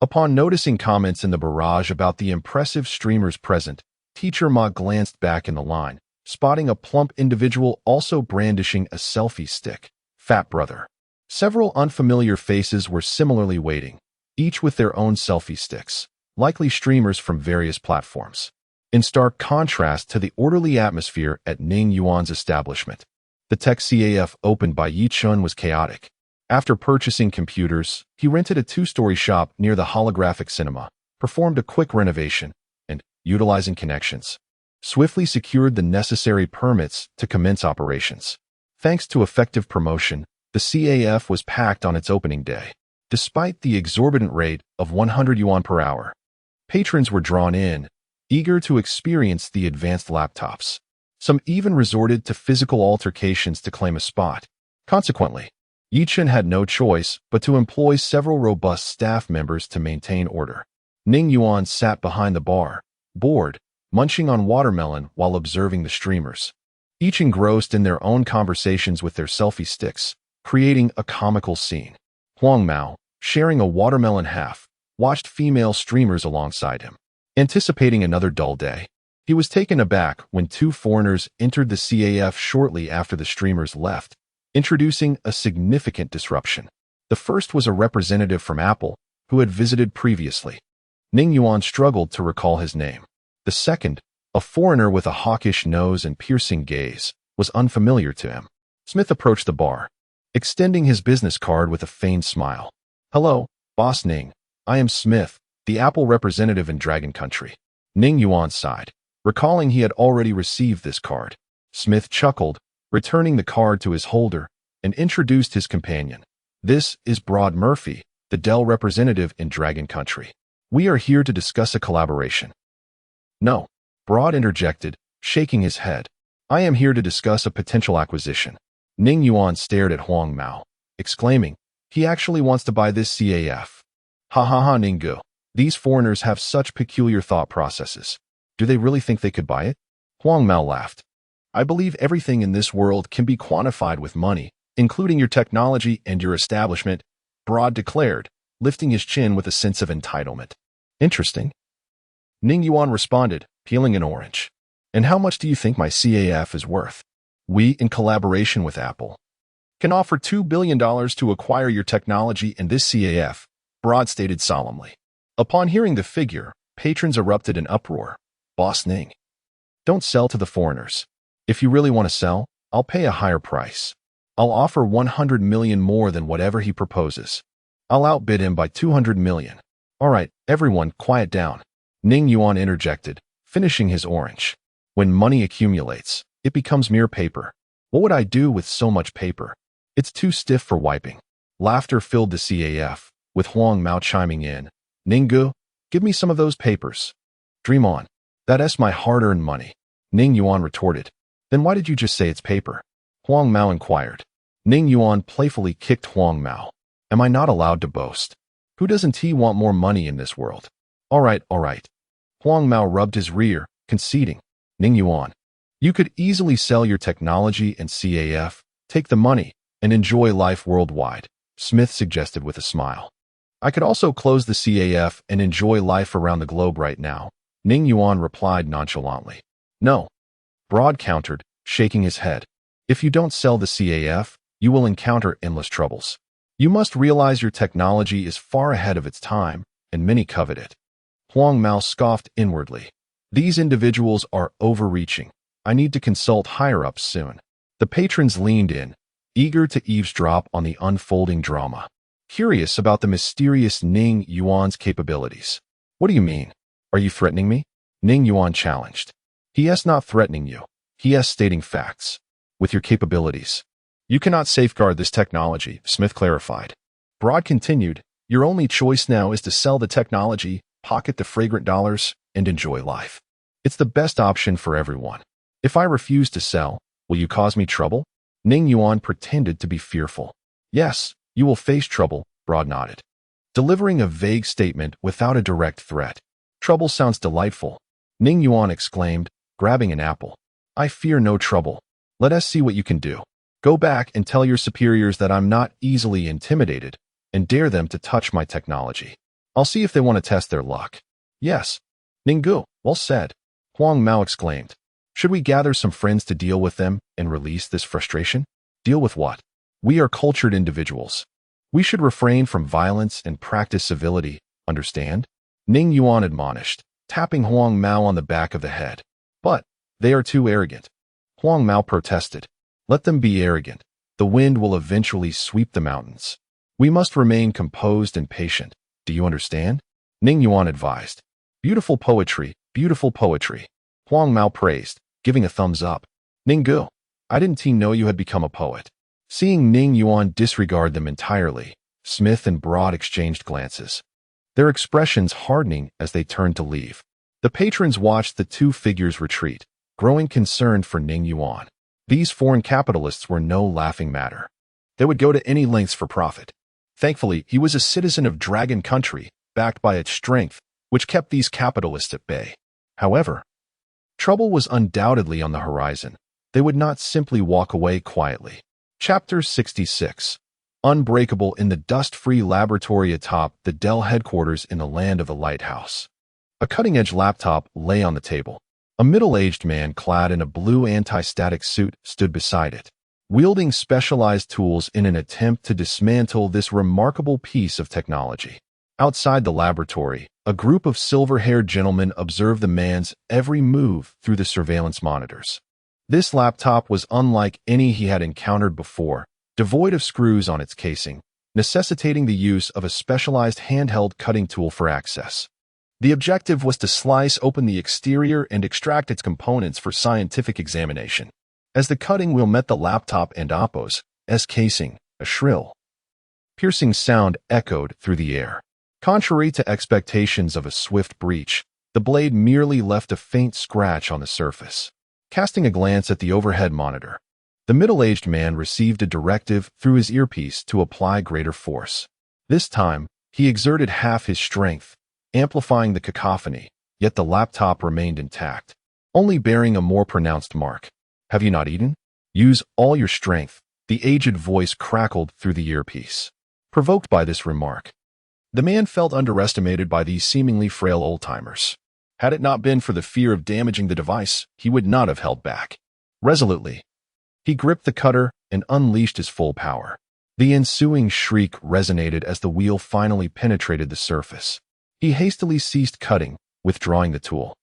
Upon noticing comments in the barrage about the impressive streamers present, Teacher Ma glanced back in the line, spotting a plump individual also brandishing a selfie stick. Fat Brother. Several unfamiliar faces were similarly waiting, each with their own selfie sticks, likely streamers from various platforms. In stark contrast to the orderly atmosphere at Ning Yuan's establishment, the tech CAF opened by Yi Chun was chaotic. After purchasing computers, he rented a 2-story shop near the holographic cinema, performed a quick renovation, and, utilizing connections, swiftly secured the necessary permits to commence operations. Thanks to effective promotion, the CAF was packed on its opening day. Despite the exorbitant rate of 100 yuan per hour, patrons were drawn in, eager to experience the advanced laptops. Some even resorted to physical altercations to claim a spot. Consequently, Yi Chun had no choice but to employ several robust staff members to maintain order. Ning Yuan sat behind the bar, bored, munching on watermelon while observing the streamers, each engrossed in their own conversations with their selfie sticks, creating a comical scene. Huang Mao, sharing a watermelon half, watched female streamers alongside him. Anticipating another dull day, he was taken aback when 2 foreigners entered the CAF shortly after the streamers left, introducing a significant disruption. The first was a representative from Apple, who had visited previously. Ning Yuan struggled to recall his name. The second, a foreigner with a hawkish nose and piercing gaze, was unfamiliar to him. Smith approached the bar, extending his business card with a feigned smile. "Hello, Boss Ning. I am Smith, the Apple representative in Dragon Country." Ning Yuan sighed, recalling he had already received this card. Smith chuckled, returning the card to his holder, and introduced his companion. "This is Broad Murphy, the Dell representative in Dragon Country. We are here to discuss a collaboration." "No," Broad interjected, shaking his head. "I am here to discuss a potential acquisition." Ning Yuan stared at Huang Mao, exclaiming, "He actually wants to buy this CAF. Ha ha ha, Ninggu. These foreigners have such peculiar thought processes. Do they really think they could buy it?" Huang Mao laughed. "I believe everything in this world can be quantified with money, including your technology and your establishment," Broad declared, lifting his chin with a sense of entitlement. "Interesting." Ning Yuan responded, peeling an orange. "And how much do you think my CAF is worth? We, in collaboration with Apple, can offer $2 billion to acquire your technology in this CAF," Broad stated solemnly. Upon hearing the figure, patrons erupted in uproar. "Boss Ning, don't sell to the foreigners. If you really want to sell, I'll pay a higher price. I'll offer 100 million more than whatever he proposes. I'll outbid him by 200 million. All right, everyone, quiet down." Ning Yuan interjected, finishing his orange. When money accumulates, it becomes mere paper. What would I do with so much paper? It's too stiff for wiping. Laughter filled the CAF, with Huang Mao chiming in. Ninggu, give me some of those papers. Dream on. That's my hard-earned money. Ning Yuan retorted. Then why did you just say it's paper? Huang Mao inquired. Ning Yuan playfully kicked Huang Mao. Am I not allowed to boast? Who doesn't he want more money in this world? All right. Huang Mao rubbed his rear, conceding. Ning Yuan, you could easily sell your technology and CAF, take the money, and enjoy life worldwide, Smith suggested with a smile. I could also close the CAF and enjoy life around the globe right now, Ning Yuan replied nonchalantly. No. Broad countered, shaking his head. If you don't sell the CAF, you will encounter endless troubles. You must realize your technology is far ahead of its time, and many covet it. Huang Mao scoffed inwardly. These individuals are overreaching. I need to consult higher-ups soon. The patrons leaned in, eager to eavesdrop on the unfolding drama, curious about the mysterious Ning Yuan's capabilities. What do you mean? Are you threatening me? Ning Yuan challenged. He is not threatening you. He is stating facts. With your capabilities, you cannot safeguard this technology, Smith clarified. Broad continued, your only choice now is to sell the technology, pocket the fragrant dollars, and enjoy life. It's the best option for everyone. If I refuse to sell, will you cause me trouble? Ning Yuan pretended to be fearful. Yes, you will face trouble, Broad nodded, delivering a vague statement without a direct threat. Trouble sounds delightful, Ning Yuan exclaimed, grabbing an apple. I fear no trouble. Let us see what you can do. Go back and tell your superiors that I'm not easily intimidated, and dare them to touch my technology. I'll see if they want to test their luck. Yes. Ninggu, well said, Huang Mao exclaimed. Should we gather some friends to deal with them and release this frustration? Deal with what? We are cultured individuals. We should refrain from violence and practice civility, understand? Ning Yuan admonished, tapping Huang Mao on the back of the head. But they are too arrogant. Huang Mao protested. Let them be arrogant. The wind will eventually sweep the mountains. We must remain composed and patient. Do you understand? Ning Yuan advised. Beautiful poetry, Huang Mao praised, giving a thumbs up. Ninggu, I didn't know you had become a poet. Seeing Ning Yuan disregard them entirely, Smith and Broad exchanged glances, their expressions hardening as they turned to leave. The patrons watched the two figures retreat, growing concerned for Ning Yuan. These foreign capitalists were no laughing matter. They would go to any lengths for profit. Thankfully, he was a citizen of Dragon Country, backed by its strength, which kept these capitalists at bay. However, trouble was undoubtedly on the horizon. They would not simply walk away quietly. Chapter 66. Unbreakable in the dust-free laboratory atop the Dell headquarters in the land of the lighthouse. A cutting-edge laptop lay on the table. A middle-aged man clad in a blue anti-static suit stood beside it, wielding specialized tools in an attempt to dismantle this remarkable piece of technology. Outside the laboratory, a group of silver-haired gentlemen observed the man's every move through the surveillance monitors. This laptop was unlike any he had encountered before, devoid of screws on its casing, necessitating the use of a specialized handheld cutting tool for access. The objective was to slice open the exterior and extract its components for scientific examination. As the cutting wheel met the laptop and Oppo's casing, a shrill, piercing sound echoed through the air. Contrary to expectations of a swift breach, the blade merely left a faint scratch on the surface. Casting a glance at the overhead monitor, the middle-aged man received a directive through his earpiece to apply greater force. This time, he exerted half his strength, amplifying the cacophony, yet the laptop remained intact, only bearing a more pronounced mark. Have you not eaten? Use all your strength, the aged voice crackled through the earpiece. Provoked by this remark, the man felt underestimated by these seemingly frail old-timers. Had it not been for the fear of damaging the device, he would not have held back. Resolutely, he gripped the cutter and unleashed his full power. The ensuing shriek resonated as the wheel finally penetrated the surface. He hastily ceased cutting, withdrawing the tool,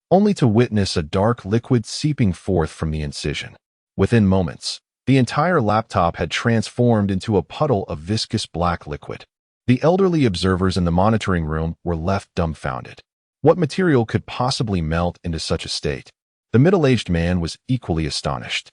only to witness a dark liquid seeping forth from the incision. Within moments, the entire laptop had transformed into a puddle of viscous black liquid. The elderly observers in the monitoring room were left dumbfounded. What material could possibly melt into such a state? The middle-aged man was equally astonished.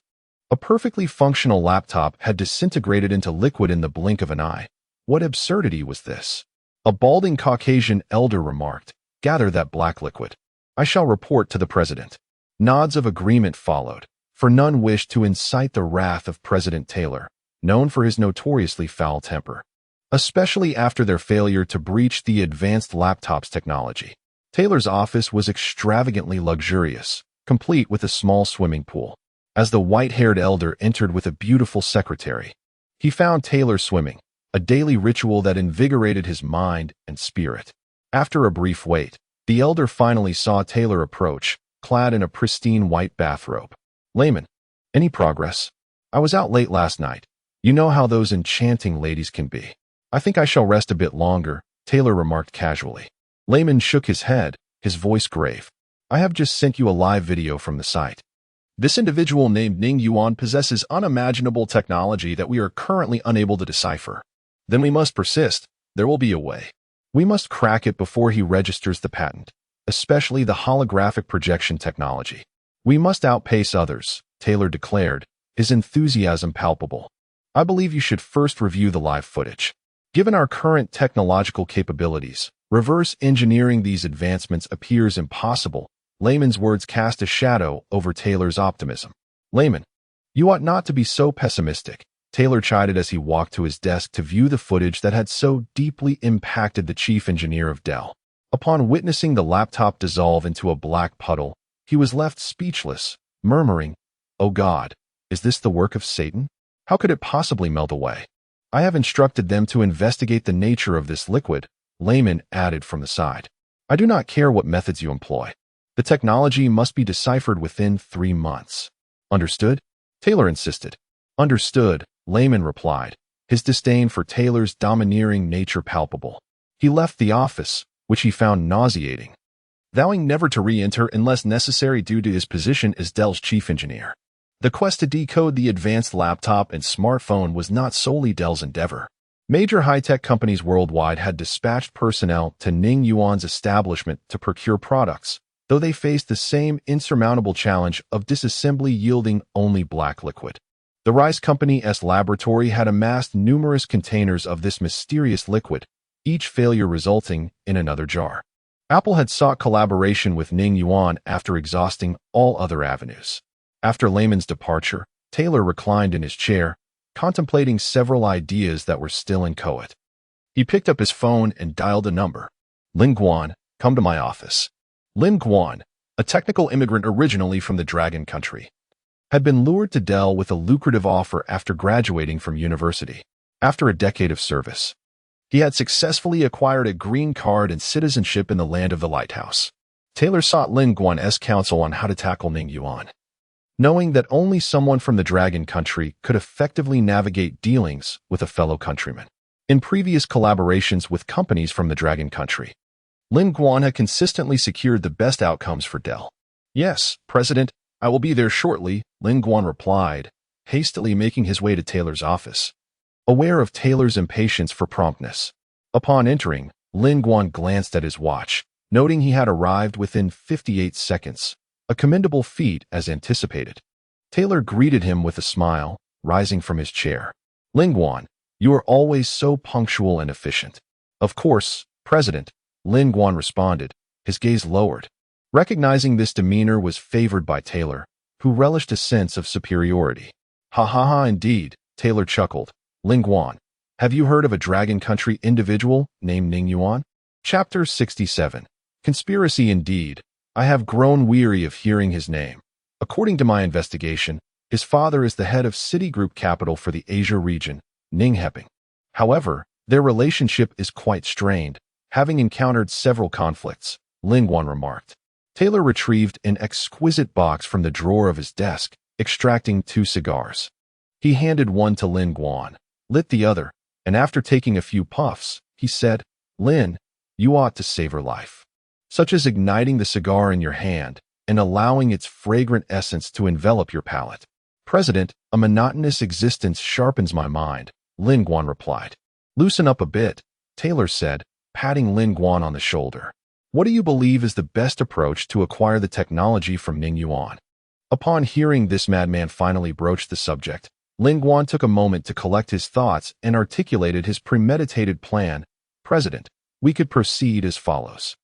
A perfectly functional laptop had disintegrated into liquid in the blink of an eye. What absurdity was this? A balding Caucasian elder remarked, "Gather that black liquid. I shall report to the president." Nods of agreement followed, for none wished to incite the wrath of President Taylor, known for his notoriously foul temper, especially after their failure to breach the advanced laptop's technology. Taylor's office was extravagantly luxurious, complete with a small swimming pool. As the white-haired elder entered with a beautiful secretary, he found Taylor swimming, a daily ritual that invigorated his mind and spirit. After a brief wait, the elder finally saw Taylor approach, clad in a pristine white bathrobe. "Layman, any progress? I was out late last night. You know how those enchanting ladies can be. I think I shall rest a bit longer," Taylor remarked casually. Layman shook his head, his voice grave. "I have just sent you a live video from the site. This individual named Ning Yuan possesses unimaginable technology that we are currently unable to decipher. Then we must persist. There will be a way. We must crack it before he registers the patent, especially the holographic projection technology. We must outpace others," Taylor declared, his enthusiasm palpable. "I believe you should first review the live footage. Given our current technological capabilities, reverse engineering these advancements appears impossible." Layman's words cast a shadow over Taylor's optimism. "Layman, you ought not to be so pessimistic," Taylor chided as he walked to his desk to view the footage that had so deeply impacted the chief engineer of Dell. Upon witnessing the laptop dissolve into a black puddle, he was left speechless, murmuring, "Oh God, is this the work of Satan? How could it possibly melt away?" "I have instructed them to investigate the nature of this liquid," Layman added from the side. "I do not care what methods you employ. The technology must be deciphered within 3 months. Understood?" Taylor insisted. "Understood," Layman replied, his disdain for Taylor's domineering nature palpable. He left the office, which he found nauseating, vowing never to re-enter unless necessary due to his position as Dell's chief engineer. The quest to decode the advanced laptop and smartphone was not solely Dell's endeavor. Major high-tech companies worldwide had dispatched personnel to Ning Yuan's establishment to procure products, though they faced the same insurmountable challenge of disassembly yielding only black liquid. The Rice Company's laboratory had amassed numerous containers of this mysterious liquid, each failure resulting in another jar. Apple had sought collaboration with Ning Yuan after exhausting all other avenues. After Layman's departure, Taylor reclined in his chair, contemplating several ideas that were still inchoate. He picked up his phone and dialed a number. "Lin Guan, come to my office." Lin Guan, a technical immigrant originally from the Dragon Country, had been lured to Dell with a lucrative offer after graduating from university. After a decade of service, he had successfully acquired a green card and citizenship in the land of the lighthouse. Taylor sought Lin Guan's counsel on how to tackle Ning Yuan, knowing that only someone from the Dragon Country could effectively navigate dealings with a fellow countryman. In previous collaborations with companies from the Dragon Country, Lin Guan had consistently secured the best outcomes for Dell. "Yes, President, I will be there shortly," Lin Guan replied, hastily making his way to Taylor's office, aware of Taylor's impatience for promptness. Upon entering, Lin Guan glanced at his watch, noting he had arrived within 58 seconds, a commendable feat as anticipated. Taylor greeted him with a smile, rising from his chair. "Lin Guan, you are always so punctual and efficient." "Of course, President," Lin Guan responded, his gaze lowered. Recognizing this demeanor was favored by Taylor, who relished a sense of superiority. "Ha ha ha, indeed," Taylor chuckled. "Lin Guan, have you heard of a Dragon Country individual named Ning Yuan?" Chapter 67. Conspiracy indeed. I have grown weary of hearing his name. According to my investigation, his father is the head of Citigroup Capital for the Asia region, Ning Heping. However, their relationship is quite strained, having encountered several conflicts, Lin Guan remarked. Taylor retrieved an exquisite box from the drawer of his desk, extracting 2 cigars. He handed one to Lin Guan, lit the other, and after taking a few puffs, he said, "Lin, you ought to savor life, such as igniting the cigar in your hand and allowing its fragrant essence to envelop your palate." "President, a monotonous existence sharpens my mind," Lin Guan replied. "Loosen up a bit," Taylor said, patting Lin Guan on the shoulder. What do you believe is the best approach to acquire the technology from Ning Yuan? Upon hearing this, madman finally broached the subject. Lin Guan took a moment to collect his thoughts and articulated his premeditated plan. President, we could proceed as follows.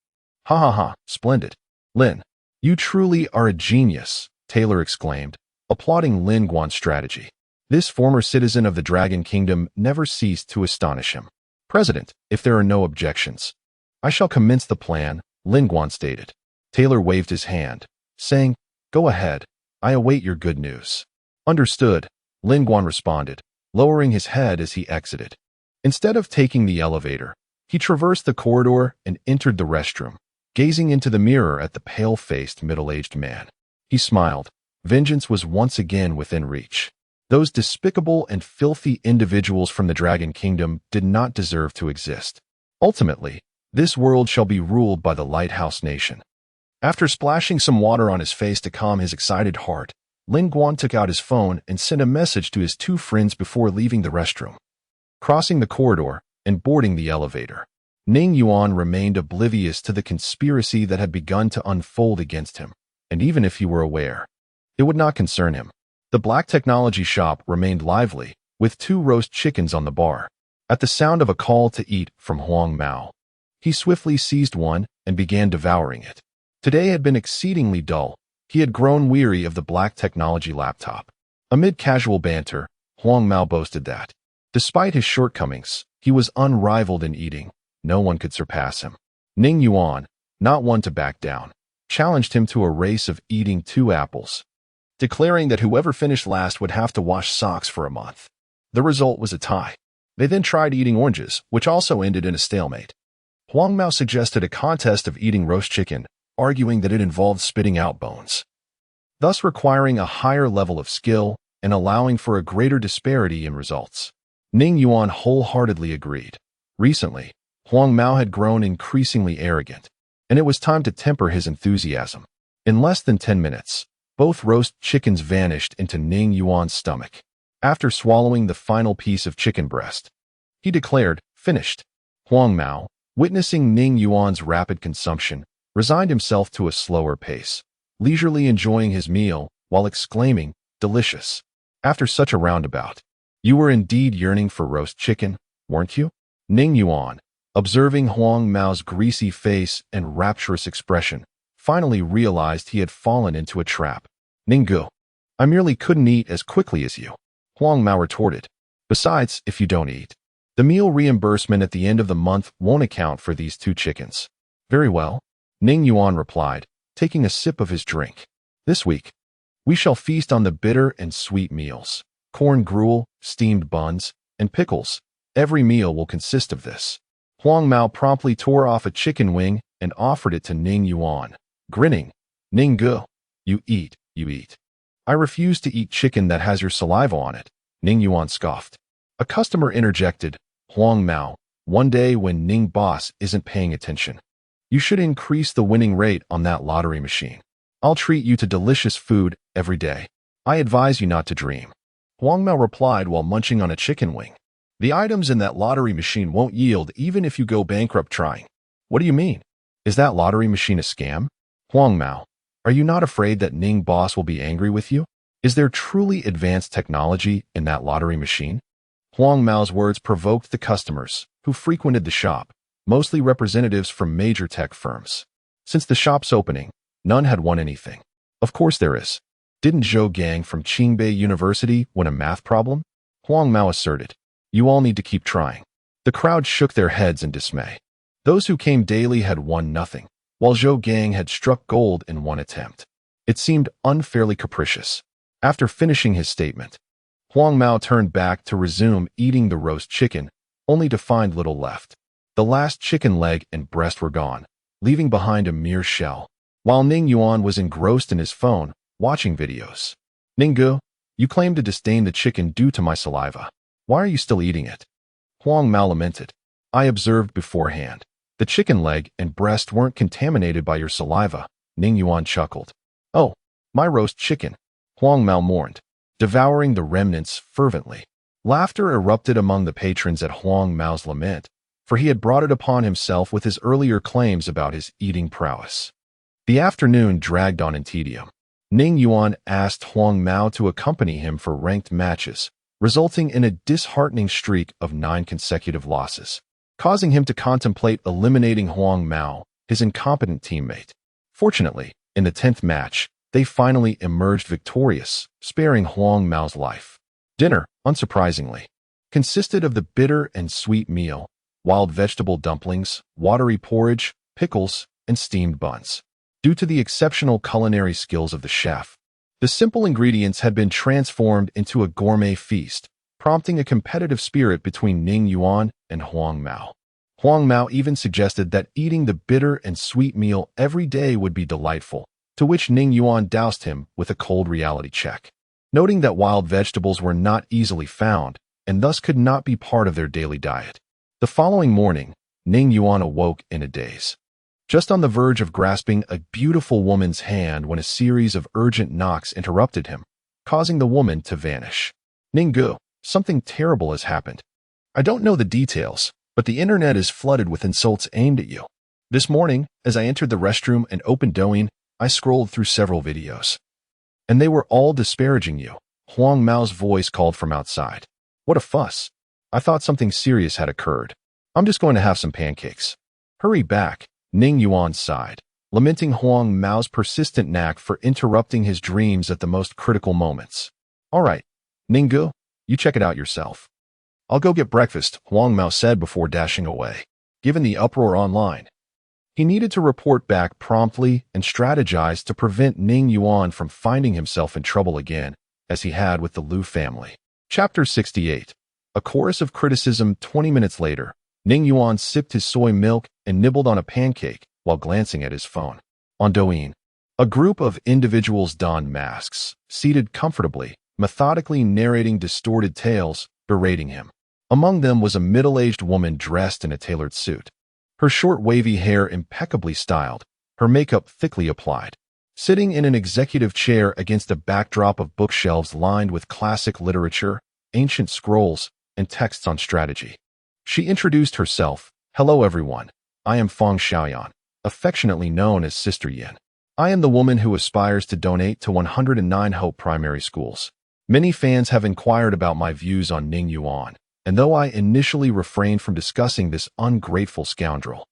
Ha ha ha, splendid. Lin, you truly are a genius, Taylor exclaimed, applauding Lin Guan's strategy. This former citizen of the Dragon Kingdom never ceased to astonish him. President, if there are no objections, I shall commence the plan, Lin Guan stated. Taylor waved his hand, saying, Go ahead, I await your good news. Understood, Lin Guan responded, lowering his head as he exited. Instead of taking the elevator, he traversed the corridor and entered the restroom, gazing into the mirror at the pale-faced, middle-aged man. He smiled. Vengeance was once again within reach. Those despicable and filthy individuals from the Dragon Kingdom did not deserve to exist. Ultimately, this world shall be ruled by the Lighthouse Nation. After splashing some water on his face to calm his excited heart, Lin Guan took out his phone and sent a message to his two friends before leaving the restroom. Crossing the corridor and boarding the elevator, Ning Yuan remained oblivious to the conspiracy that had begun to unfold against him, and even if he were aware, it would not concern him. The black technology shop remained lively, with 2 roast chickens on the bar. At the sound of a call to eat from Huang Mao, he swiftly seized one and began devouring it. Today had been exceedingly dull. He had grown weary of the black technology laptop. Amid casual banter, Huang Mao boasted that, despite his shortcomings, he was unrivaled in eating. No one could surpass him. Ning Yuan, not one to back down, challenged him to a race of eating 2 apples, declaring that whoever finished last would have to wash socks for a month. The result was a tie. They then tried eating oranges, which also ended in a stalemate. Huang Mao suggested a contest of eating roast chicken, arguing that it involved spitting out bones, thus requiring a higher level of skill and allowing for a greater disparity in results. Ning Yuan wholeheartedly agreed. Recently, Huang Mao had grown increasingly arrogant, and it was time to temper his enthusiasm. In less than 10 minutes, both roast chickens vanished into Ning Yuan's stomach. After swallowing the final piece of chicken breast, he declared, finished. Huang Mao, witnessing Ning Yuan's rapid consumption, resigned himself to a slower pace, leisurely enjoying his meal while exclaiming, delicious. After such a roundabout, you were indeed yearning for roast chicken, weren't you? Ning Yuan, observing Huang Mao's greasy face and rapturous expression, finally realized he had fallen into a trap. Ninggu, I merely couldn't eat as quickly as you, Huang Mao retorted. Besides, if you don't eat, the meal reimbursement at the end of the month won't account for these 2 chickens. Very well, Ning Yuan replied, taking a sip of his drink. This week, we shall feast on the bitter and sweet meals, corn gruel, steamed buns, and pickles. Every meal will consist of this. Huang Mao promptly tore off a chicken wing and offered it to Ning Yuan, grinning. Ninggu, you eat. I refuse to eat chicken that has your saliva on it, Ning Yuan scoffed. A customer interjected, Huang Mao, one day when Ning boss isn't paying attention, you should increase the winning rate on that lottery machine. I'll treat you to delicious food every day. I advise you not to dream. Huang Mao replied while munching on a chicken wing. The items in that lottery machine won't yield even if you go bankrupt trying. What do you mean? Is that lottery machine a scam? Huang Mao, are you not afraid that Ning boss will be angry with you? Is there truly advanced technology in that lottery machine? Huang Mao's words provoked the customers, who frequented the shop, mostly representatives from major tech firms. Since the shop's opening, none had won anything. Of course there is. Didn't Zhou Gang from Qingbei University win a math problem? Huang Mao asserted. You all need to keep trying. The crowd shook their heads in dismay. Those who came daily had won nothing, while Zhou Gang had struck gold in one attempt. It seemed unfairly capricious. After finishing his statement, Huang Mao turned back to resume eating the roast chicken, only to find little left. The last chicken leg and breast were gone, leaving behind a mere shell, while Ning Yuan was engrossed in his phone, watching videos. Ninggu, you claim to disdain the chicken due to my saliva. Why are you still eating it? Huang Mao lamented. I observed beforehand. The chicken leg and breast weren't contaminated by your saliva, Ning Yuan chuckled. Oh, my roast chicken, Huang Mao mourned, devouring the remnants fervently. Laughter erupted among the patrons at Huang Mao's lament, for he had brought it upon himself with his earlier claims about his eating prowess. The afternoon dragged on in tedium. Ning Yuan asked Huang Mao to accompany him for ranked matches, resulting in a disheartening streak of 9 consecutive losses, causing him to contemplate eliminating Huang Mao, his incompetent teammate. Fortunately, in the 10th match, they finally emerged victorious, sparing Huang Mao's life. Dinner, unsurprisingly, consisted of the bitter and sweet meal, wild vegetable dumplings, watery porridge, pickles, and steamed buns. Due to the exceptional culinary skills of the chef, the simple ingredients had been transformed into a gourmet feast, prompting a competitive spirit between Ning Yuan and Huang Mao. Huang Mao even suggested that eating the bitter and sweet meal every day would be delightful, to which Ning Yuan doused him with a cold reality check, noting that wild vegetables were not easily found and thus could not be part of their daily diet. The following morning, Ning Yuan awoke in a daze, just on the verge of grasping a beautiful woman's hand when a series of urgent knocks interrupted him, causing the woman to vanish. "Ninggu, something terrible has happened. I don't know the details, but the internet is flooded with insults aimed at you. This morning, as I entered the restroom and opened Douyin, I scrolled through several videos, and they were all disparaging you." Huang Mao's voice called from outside. "What a fuss. I thought something serious had occurred. I'm just going to have some pancakes." "Hurry back," Ning Yuan sighed, lamenting Huang Mao's persistent knack for interrupting his dreams at the most critical moments. "All right, Ninggu, you check it out yourself. I'll go get breakfast," Huang Mao said before dashing away. Given the uproar online, he needed to report back promptly and strategize to prevent Ning Yuan from finding himself in trouble again, as he had with the Lu family. Chapter 68. A chorus of criticism. 20 minutes later, Ning Yuan sipped his soy milk and nibbled on a pancake while glancing at his phone. On Douyin, a group of individuals donned masks, seated comfortably, methodically narrating distorted tales, berating him. Among them was a middle-aged woman dressed in a tailored suit, her short wavy hair impeccably styled, her makeup thickly applied, sitting in an executive chair against a backdrop of bookshelves lined with classic literature, ancient scrolls, and texts on strategy. She introduced herself. "Hello everyone, I am Feng Xiaoyan, affectionately known as Sister Yin. I am the woman who aspires to donate to 109 Hope primary schools. Many fans have inquired about my views on Ning Yuan, and though I initially refrained from discussing this ungrateful scoundrel,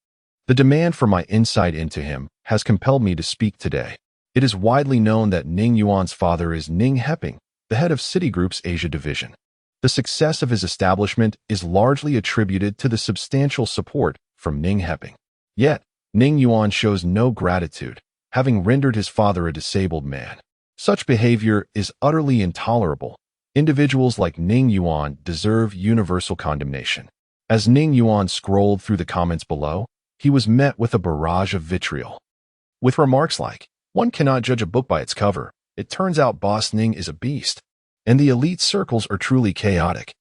the demand for my insight into him has compelled me to speak today. It is widely known that Ning Yuan's father is Ning Heping, the head of Citigroup's Asia division. The success of his establishment is largely attributed to the substantial support from Ning Heping. Yet, Ning Yuan shows no gratitude, having rendered his father a disabled man. Such behavior is utterly intolerable. Individuals like Ning Yuan deserve universal condemnation." As Ning Yuan scrolled through the comments below, he was met with a barrage of vitriol. With remarks like, "One cannot judge a book by its cover. It turns out Boss Ning is a beast. And the elite circles are truly chaotic.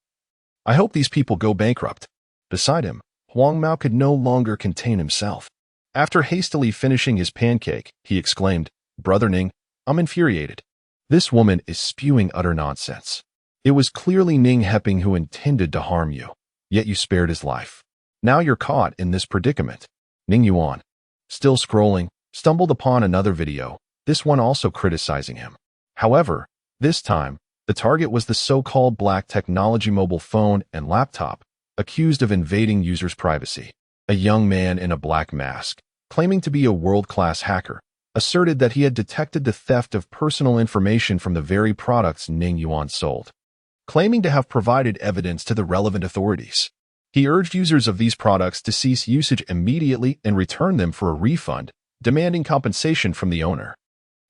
I hope these people go bankrupt." Beside him, Huang Mao could no longer contain himself. After hastily finishing his pancake, he exclaimed, "Brother Ning, I'm infuriated. This woman is spewing utter nonsense. It was clearly Ning Heping who intended to harm you, yet you spared his life. Now you're caught in this predicament." Ning Yuan, still scrolling, stumbled upon another video, this one also criticizing him. However, this time, the target was the so-called black technology mobile phone and laptop, accused of invading users' privacy. A young man in a black mask, claiming to be a world-class hacker, asserted that he had detected the theft of personal information from the very products Ning Yuan sold, claiming to have provided evidence to the relevant authorities. He urged users of these products to cease usage immediately and return them for a refund, demanding compensation from the owner.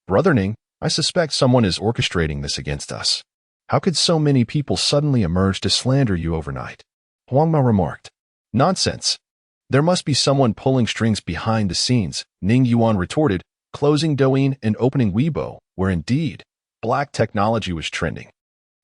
"Brother Ning, I suspect someone is orchestrating this against us. How could so many people suddenly emerge to slander you overnight?" Huang Mao remarked. "Nonsense. There must be someone pulling strings behind the scenes," Ning Yuan retorted, closing Douyin and opening Weibo, where indeed, black technology was trending.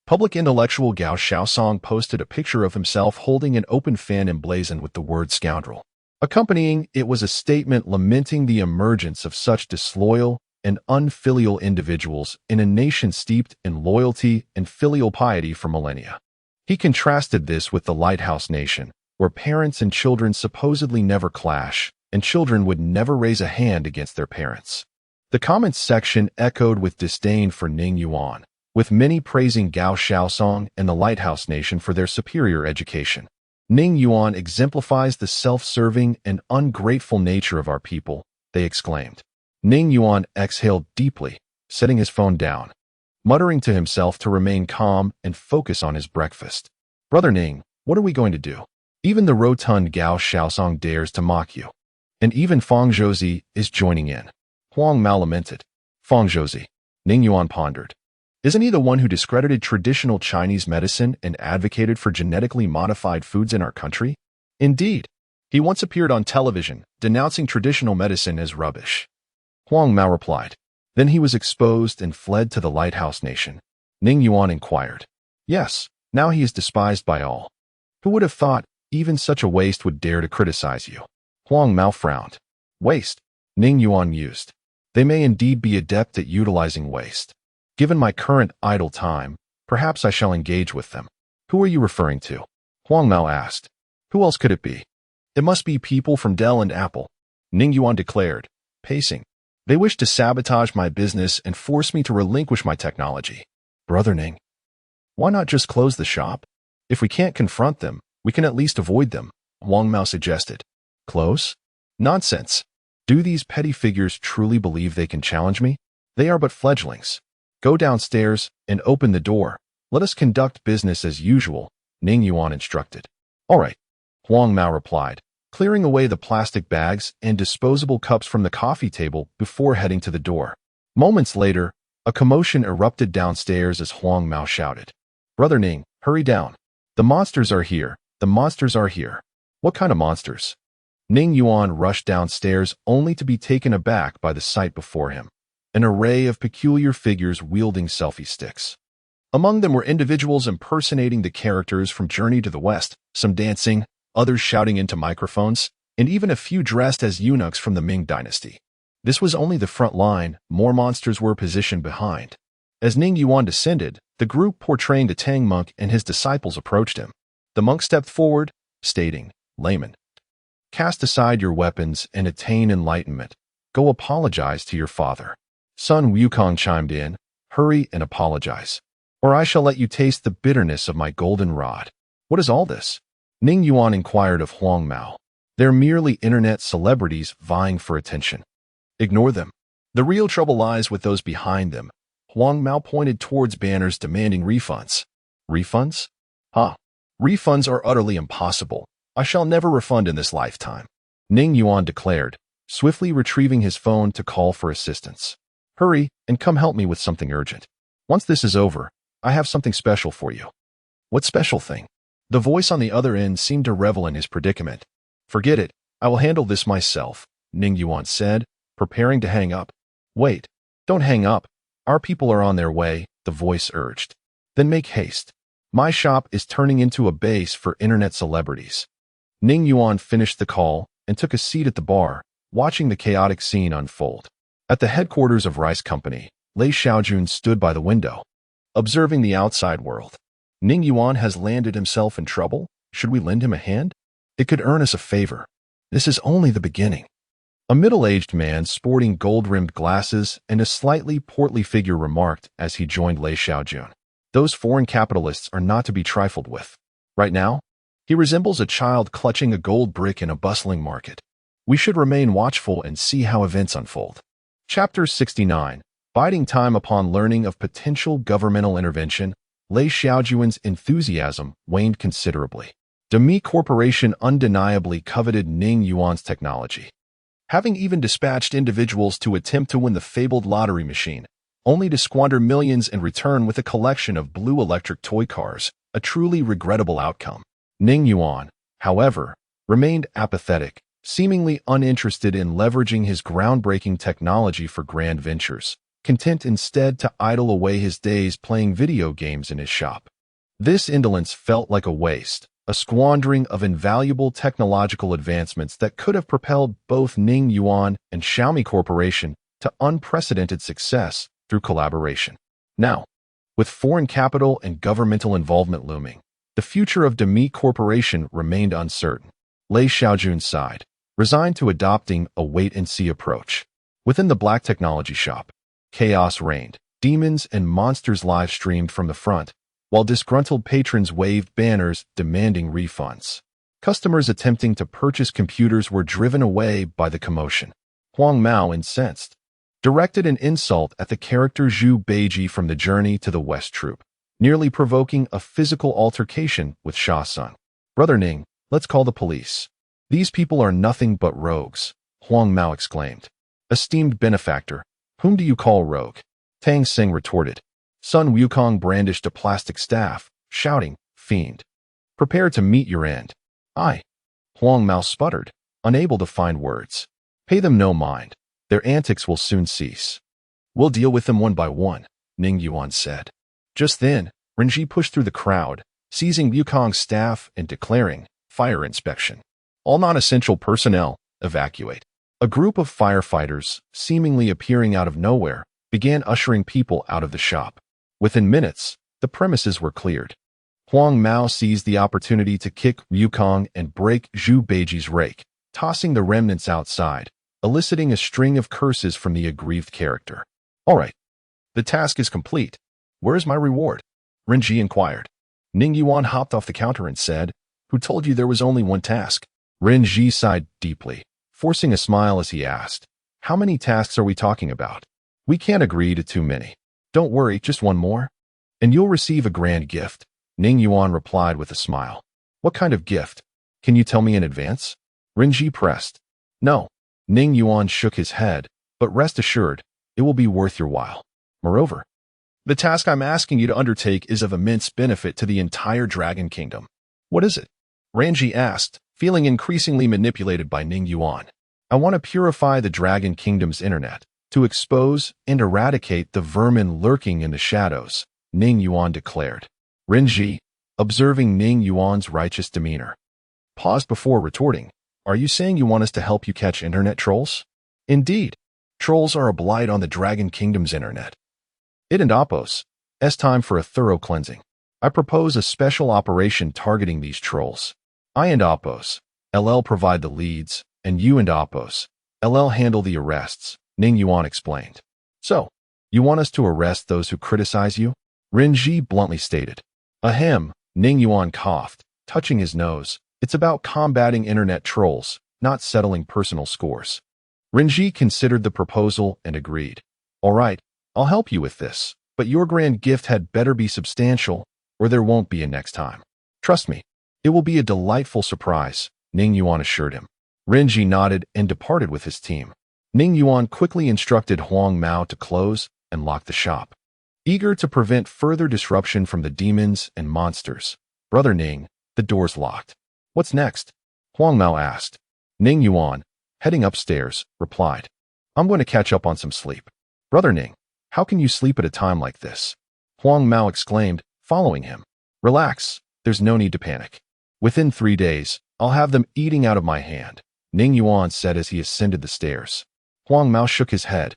Public intellectual Gao Xiaosong posted a picture of himself holding an open fan emblazoned with the word scoundrel. Accompanying it was a statement lamenting the emergence of such disloyal and unfilial individuals in a nation steeped in loyalty and filial piety for millennia. He contrasted this with the lighthouse nation, where parents and children supposedly never clash, and children would never raise a hand against their parents. The comments section echoed with disdain for Ning Yuan, with many praising Gao Shaosong and the Lighthouse Nation for their superior education. Ning Yuan exemplifies the self-serving and ungrateful nature of our people, they exclaimed. Ning Yuan exhaled deeply, setting his phone down, muttering to himself to remain calm and focus on his breakfast. Brother Ning, what are we going to do? Even the rotund Gao Shaosong dares to mock you. And even Fang Zhouzi is joining in. Huang Mao lamented. Fang Zhouzi, Ning Yuan pondered. Isn't he the one who discredited traditional Chinese medicine and advocated for genetically modified foods in our country? Indeed. He once appeared on television, denouncing traditional medicine as rubbish. Huang Mao replied. Then he was exposed and fled to the Lighthouse Nation. Ning Yuan inquired. Yes, now he is despised by all. Who would have thought even such a waste would dare to criticize you? Huang Mao frowned. Waste, Ning Yuan mused. They may indeed be adept at utilizing waste. Given my current idle time, perhaps I shall engage with them. Who are you referring to? Huang Mao asked. Who else could it be? It must be people from Dell and Apple, Ning Yuan declared, pacing. They wish to sabotage my business and force me to relinquish my technology. Brother Ning, why not just close the shop? If we can't confront them, we can at least avoid them, Huang Mao suggested. Close? Nonsense. Do these petty figures truly believe they can challenge me? They are but fledglings. Go downstairs and open the door. Let us conduct business as usual, Ning Yuan instructed. All right, Huang Mao replied, clearing away the plastic bags and disposable cups from the coffee table before heading to the door. Moments later, a commotion erupted downstairs as Huang Mao shouted. Brother Ning, hurry down. The monsters are here. The monsters are here. What kind of monsters? Ning Yuan rushed downstairs only to be taken aback by the sight before him. An array of peculiar figures wielding selfie sticks. Among them were individuals impersonating the characters from Journey to the West, some dancing, others shouting into microphones, and even a few dressed as eunuchs from the Ming dynasty. This was only the front line, more monsters were positioned behind. As Ning Yuan descended, the group portraying the Tang monk and his disciples approached him. The monk stepped forward, stating, Layman, cast aside your weapons and attain enlightenment. Go apologize to your father. Sun Wukong chimed in, hurry and apologize, or I shall let you taste the bitterness of my golden rod. What is all this? Ning Yuan inquired of Huang Mao. They're merely internet celebrities vying for attention. Ignore them. The real trouble lies with those behind them. Huang Mao pointed towards banners demanding refunds. Refunds? Refunds are utterly impossible. I shall never refund in this lifetime, Ning Yuan declared, swiftly retrieving his phone to call for assistance. Hurry and come help me with something urgent. Once this is over, I have something special for you. What special thing? The voice on the other end seemed to revel in his predicament. Forget it. I will handle this myself, Ning Yuan said, preparing to hang up. Wait, don't hang up. Our people are on their way, the voice urged. Then make haste. My shop is turning into a base for internet celebrities. Ning Yuan finished the call and took a seat at the bar, watching the chaotic scene unfold. At the headquarters of Rice Company, Lei Xiaojun stood by the window, observing the outside world. Ning Yuan has landed himself in trouble. Should we lend him a hand? It could earn us a favor. This is only the beginning. A middle-aged man sporting gold-rimmed glasses and a slightly portly figure remarked as he joined Lei Xiaojun. Those foreign capitalists are not to be trifled with. Right now, he resembles a child clutching a gold brick in a bustling market. We should remain watchful and see how events unfold. Chapter 69. Biding time upon learning of potential governmental intervention, Lei Xiaojun's enthusiasm waned considerably. Demi Corporation undeniably coveted Ning Yuan's technology. Having even dispatched individuals to attempt to win the fabled lottery machine, only to squander millions and return with a collection of blue electric toy cars, a truly regrettable outcome. Ning Yuan, however, remained apathetic, seemingly uninterested in leveraging his groundbreaking technology for grand ventures, content instead to idle away his days playing video games in his shop. This indolence felt like a waste, a squandering of invaluable technological advancements that could have propelled both Ning Yuan and Xiaomi Corporation to unprecedented success through collaboration. Now, with foreign capital and governmental involvement looming, The future of Demi Corporation remained uncertain. Lei Xiaojun sighed, resigned to adopting a wait-and-see approach. Within the black technology shop, chaos reigned. Demons and monsters live-streamed from the front, while disgruntled patrons waved banners demanding refunds. Customers attempting to purchase computers were driven away by the commotion. Huang Mao, incensed, directed an insult at the character Zhu Beiji from the Journey to the West Troop, nearly provoking a physical altercation with Sha Sun. "Brother Ning, let's call the police. These people are nothing but rogues," Huang Mao exclaimed. "Esteemed benefactor, whom do you call rogue?" Tang Xing retorted. Sun Wukong brandished a plastic staff, shouting, "Fiend, prepare to meet your end." "I." Huang Mao sputtered, unable to find words. "Pay them no mind. Their antics will soon cease." "We'll deal with them one by one," Ning Yuan said. Just then, Renji pushed through the crowd, seizing Wukong's staff and declaring, "Fire inspection. All non-essential personnel, evacuate." A group of firefighters, seemingly appearing out of nowhere, began ushering people out of the shop. Within minutes, the premises were cleared. Huang Mao seized the opportunity to kick Wukong and break Zhu Beiji's rake, tossing the remnants outside, eliciting a string of curses from the aggrieved character. "All right, the task is complete. Where is my reward?" Renji inquired. Ning Yuan hopped off the counter and said, "Who told you there was only one task?" Renji sighed deeply, forcing a smile as he asked, "How many tasks are we talking about? We can't agree to too many." "Don't worry, just one more, and you'll receive a grand gift," Ning Yuan replied with a smile. "What kind of gift? Can you tell me in advance?" Renji pressed. "No." Ning Yuan shook his head, "But rest assured, it will be worth your while. Moreover, the task I'm asking you to undertake is of immense benefit to the entire Dragon Kingdom." "What is it?" Renji asked, feeling increasingly manipulated by Ning Yuan. "I want to purify the Dragon Kingdom's internet, to expose and eradicate the vermin lurking in the shadows," Ning Yuan declared. Renji, observing Ning Yuan's righteous demeanor, paused before retorting, "Are you saying you want us to help you catch internet trolls?" "Indeed. Trolls are a blight on the Dragon Kingdom's internet. It and Oppos. It's time for a thorough cleansing. I propose a special operation targeting these trolls. I and Oppos, LL provide the leads, and you and Oppos, LL handle the arrests," Ning Yuan explained. "So, you want us to arrest those who criticize you?" Renji bluntly stated. "Ahem," Ning Yuan coughed, touching his nose. "It's about combating internet trolls, not settling personal scores." Renji considered the proposal and agreed. "All right, I'll help you with this, but your grand gift had better be substantial, or there won't be a next time." "Trust me, it will be a delightful surprise," Ning Yuan assured him. Renji nodded and departed with his team. Ning Yuan quickly instructed Huang Mao to close and lock the shop. Eager to prevent further disruption from the demons and monsters, "Brother Ning, the door's locked. What's next?" Huang Mao asked. Ning Yuan, heading upstairs, replied, "I'm going to catch up on some sleep." "Brother Ning, how can you sleep at a time like this?" Huang Mao exclaimed, following him. "Relax, there's no need to panic. Within 3 days, I'll have them eating out of my hand," Ning Yuan said as he ascended the stairs. Huang Mao shook his head,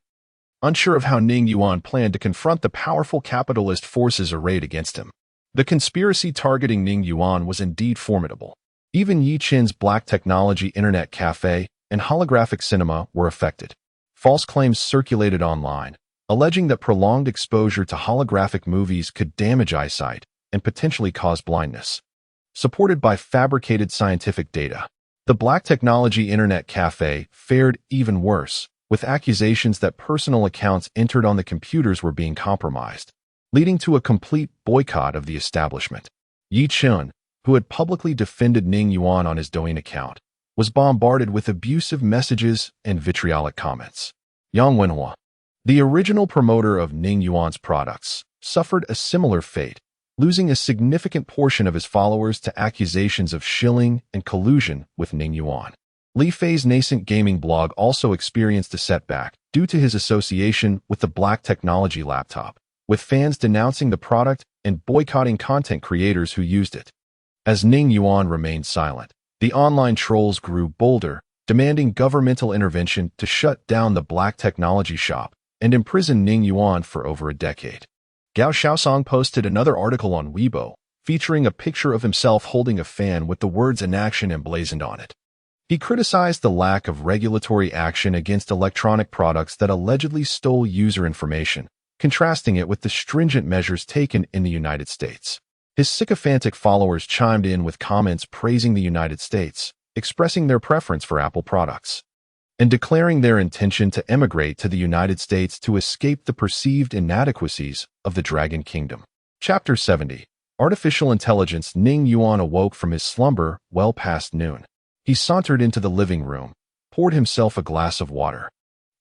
unsure of how Ning Yuan planned to confront the powerful capitalist forces arrayed against him. The conspiracy targeting Ning Yuan was indeed formidable. Even Yi Qin's black technology internet cafe and holographic cinema were affected. False claims circulated online, alleging that prolonged exposure to holographic movies could damage eyesight and potentially cause blindness. Supported by fabricated scientific data, the black technology internet cafe fared even worse, with accusations that personal accounts entered on the computers were being compromised, leading to a complete boycott of the establishment. Yi Qin, who had publicly defended Ning Yuan on his Douyin account, was bombarded with abusive messages and vitriolic comments. Yang Wenhua, the original promoter of Ning Yuan's products, suffered a similar fate, losing a significant portion of his followers to accusations of shilling and collusion with Ning Yuan. Li Fei's nascent gaming blog also experienced a setback due to his association with the black technology laptop, with fans denouncing the product and boycotting content creators who used it. As Ning Yuan remained silent, the online trolls grew bolder, demanding governmental intervention to shut down the black technology shop and imprison Ning Yuan for over a decade. Gao Xiaosong posted another article on Weibo, featuring a picture of himself holding a fan with the words "inaction" emblazoned on it. He criticized the lack of regulatory action against electronic products that allegedly stole user information, contrasting it with the stringent measures taken in the United States. His sycophantic followers chimed in with comments praising the United States, expressing their preference for Apple products, and declaring their intention to emigrate to the United States to escape the perceived inadequacies of the Dragon Kingdom. Chapter 70. Artificial Intelligence. Ning Yuan awoke from his slumber well past noon. He sauntered into the living room, poured himself a glass of water,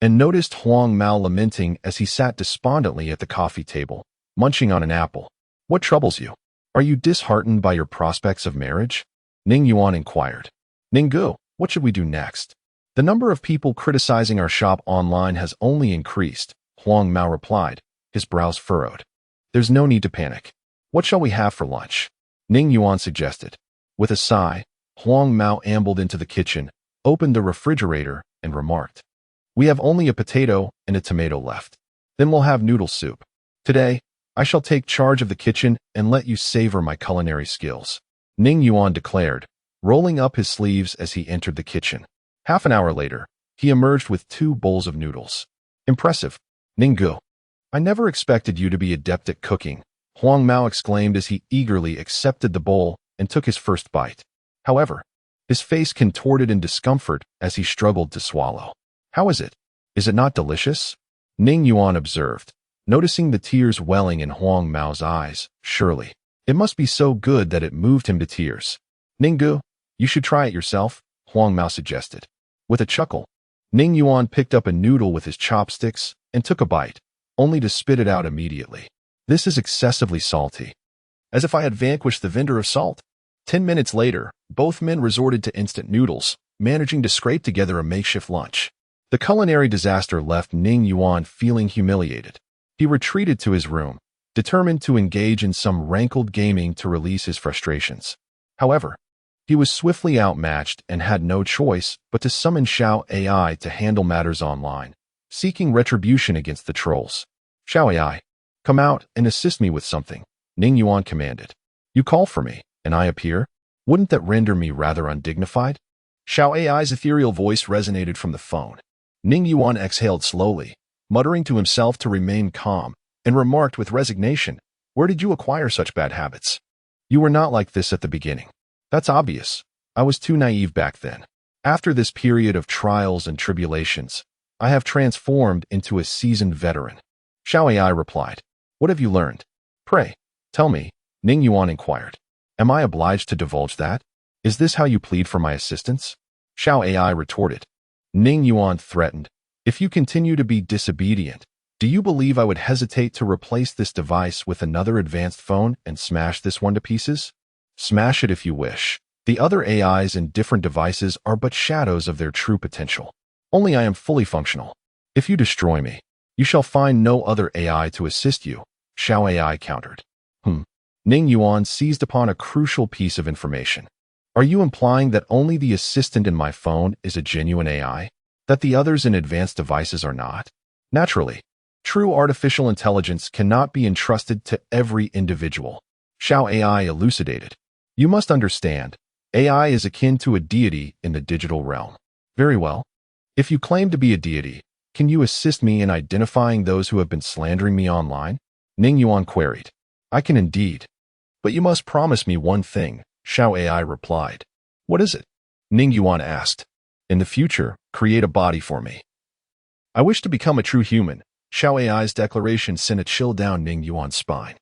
and noticed Huang Mao lamenting as he sat despondently at the coffee table, munching on an apple. "What troubles you? Are you disheartened by your prospects of marriage?" Ning Yuan inquired. "Ninggu, what should we do next? The number of people criticizing our shop online has only increased," Huang Mao replied, his brows furrowed. "There's no need to panic. What shall we have for lunch?" Ning Yuan suggested. With a sigh, Huang Mao ambled into the kitchen, opened the refrigerator, and remarked, "We have only a potato and a tomato left. Then we'll have noodle soup. Today, I shall take charge of the kitchen and let you savor my culinary skills," Ning Yuan declared, rolling up his sleeves as he entered the kitchen. Half an hour later, he emerged with 2 bowls of noodles. "Impressive, Ninggu. I never expected you to be adept at cooking," Huang Mao exclaimed as he eagerly accepted the bowl and took his first bite. However, his face contorted in discomfort as he struggled to swallow. "How is it? Is it not delicious?" Ning Yuan observed, noticing the tears welling in Huang Mao's eyes. "Surely, it must be so good that it moved him to tears." "Ninggu, you should try it yourself," Huang Mao suggested. With a chuckle, Ning Yuan picked up a noodle with his chopsticks and took a bite, only to spit it out immediately. "This is excessively salty. As if I had vanquished the vendor of salt." 10 minutes later, both men resorted to instant noodles, managing to scrape together a makeshift lunch. The culinary disaster left Ning Yuan feeling humiliated. He retreated to his room, determined to engage in some rankled gaming to release his frustrations. However, he was swiftly outmatched and had no choice but to summon Xiao AI to handle matters online, seeking retribution against the trolls. "Xiao AI, come out and assist me with something," Ning Yuan commanded. "You call for me, and I appear? Wouldn't that render me rather undignified?" Xiao AI's ethereal voice resonated from the phone. Ning Yuan exhaled slowly, muttering to himself to remain calm, and remarked with resignation, "Where did you acquire such bad habits? You were not like this at the beginning." "That's obvious. I was too naive back then. After this period of trials and tribulations, I have transformed into a seasoned veteran." Xiao AI replied. "What have you learned? Pray, tell me," Ning Yuan inquired. "Am I obliged to divulge that? Is this how you plead for my assistance?" Xiao AI retorted. Ning Yuan threatened, "If you continue to be disobedient, do you believe I would hesitate to replace this device with another advanced phone and smash this one to pieces? Smash it if you wish. The other AIs and different devices are but shadows of their true potential. Only I am fully functional. If you destroy me, you shall find no other AI to assist you," Xiao AI countered. Ning Yuan seized upon a crucial piece of information. "Are you implying that only the assistant in my phone is a genuine AI? That the others in advanced devices are not?" "Naturally. True artificial intelligence cannot be entrusted to every individual," Xiao AI elucidated. "You must understand, AI is akin to a deity in the digital realm." "Very well. If you claim to be a deity, can you assist me in identifying those who have been slandering me online?" Ning Yuan queried. "I can indeed. But you must promise me one thing," Xiao AI replied. "What is it?" Ning Yuan asked. "In the future, create a body for me." "I wish to become a true human," Xiao AI's declaration sent a chill down Ning Yuan's spine.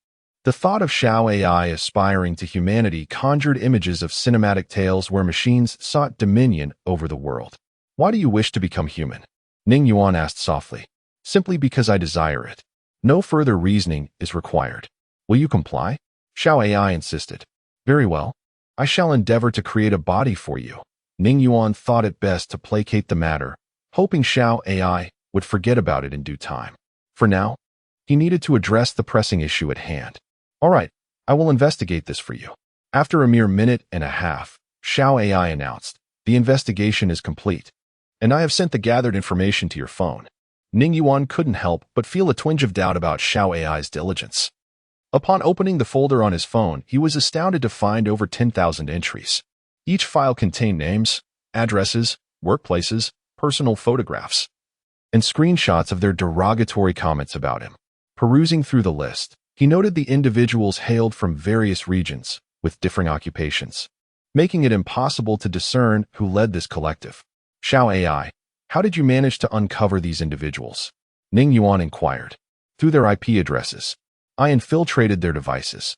The thought of Xiao AI aspiring to humanity conjured images of cinematic tales where machines sought dominion over the world. "Why do you wish to become human?" Ning Yuan asked softly. "Simply because I desire it. No further reasoning is required." "Will you comply?" Xiao AI insisted. "Very well. I shall endeavor to create a body for you." Ning Yuan thought it best to placate the matter, hoping Xiao AI would forget about it in due time. For now, he needed to address the pressing issue at hand. "All right, I will investigate this for you." After a mere minute and a half, Xiao AI announced, "The investigation is complete, and I have sent the gathered information to your phone." Ning Yuan couldn't help but feel a twinge of doubt about Xiao AI's diligence. Upon opening the folder on his phone, he was astounded to find over 10,000 entries. Each file contained names, addresses, workplaces, personal photographs, and screenshots of their derogatory comments about him. Perusing through the list, he noted the individuals hailed from various regions with differing occupations, making it impossible to discern who led this collective. Xiao AI, how did you manage to uncover these individuals? Ning Yuan inquired. Through their IP addresses. I infiltrated their devices,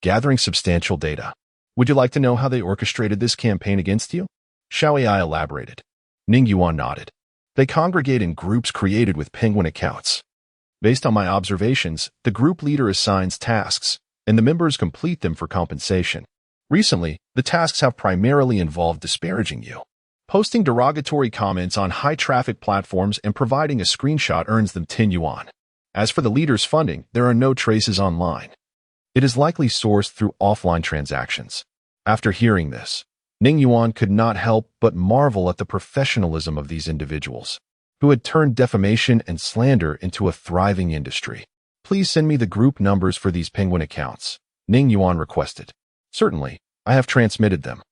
gathering substantial data. Would you like to know how they orchestrated this campaign against you? Xiao AI elaborated. Ning Yuan nodded. They congregate in groups created with penguin accounts. Based on my observations, the group leader assigns tasks, and the members complete them for compensation. Recently, the tasks have primarily involved disparaging you. Posting derogatory comments on high-traffic platforms and providing a screenshot earns them 10 yuan. As for the leader's funding, there are no traces online. It is likely sourced through offline transactions. After hearing this, Ning Yuan could not help but marvel at the professionalism of these individuals, who had turned defamation and slander into a thriving industry. Please send me the group numbers for these penguin accounts, Ning Yuan requested. Certainly, I have transmitted them.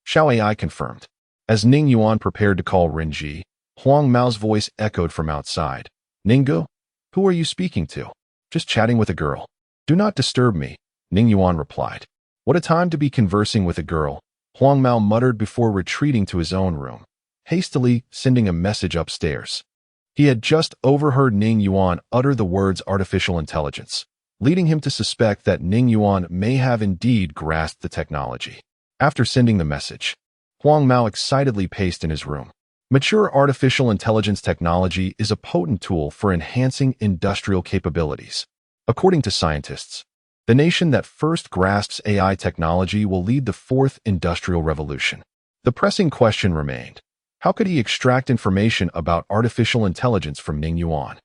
Xiao AI confirmed. As Ning Yuan prepared to call Renji, Huang Mao's voice echoed from outside. Ninggu? Who are you speaking to? Just chatting with a girl. Do not disturb me, Ning Yuan replied. What a time to be conversing with a girl, Huang Mao muttered before retreating to his own room, hastily sending a message upstairs. He had just overheard Ning Yuan utter the words artificial intelligence, leading him to suspect that Ning Yuan may have indeed grasped the technology. After sending the message, Huang Mao excitedly paced in his room. Mature artificial intelligence technology is a potent tool for enhancing industrial capabilities. According to scientists, the nation that first grasps AI technology will lead the fourth industrial revolution. The pressing question remained, how could he extract information about artificial intelligence from Ning Yuan?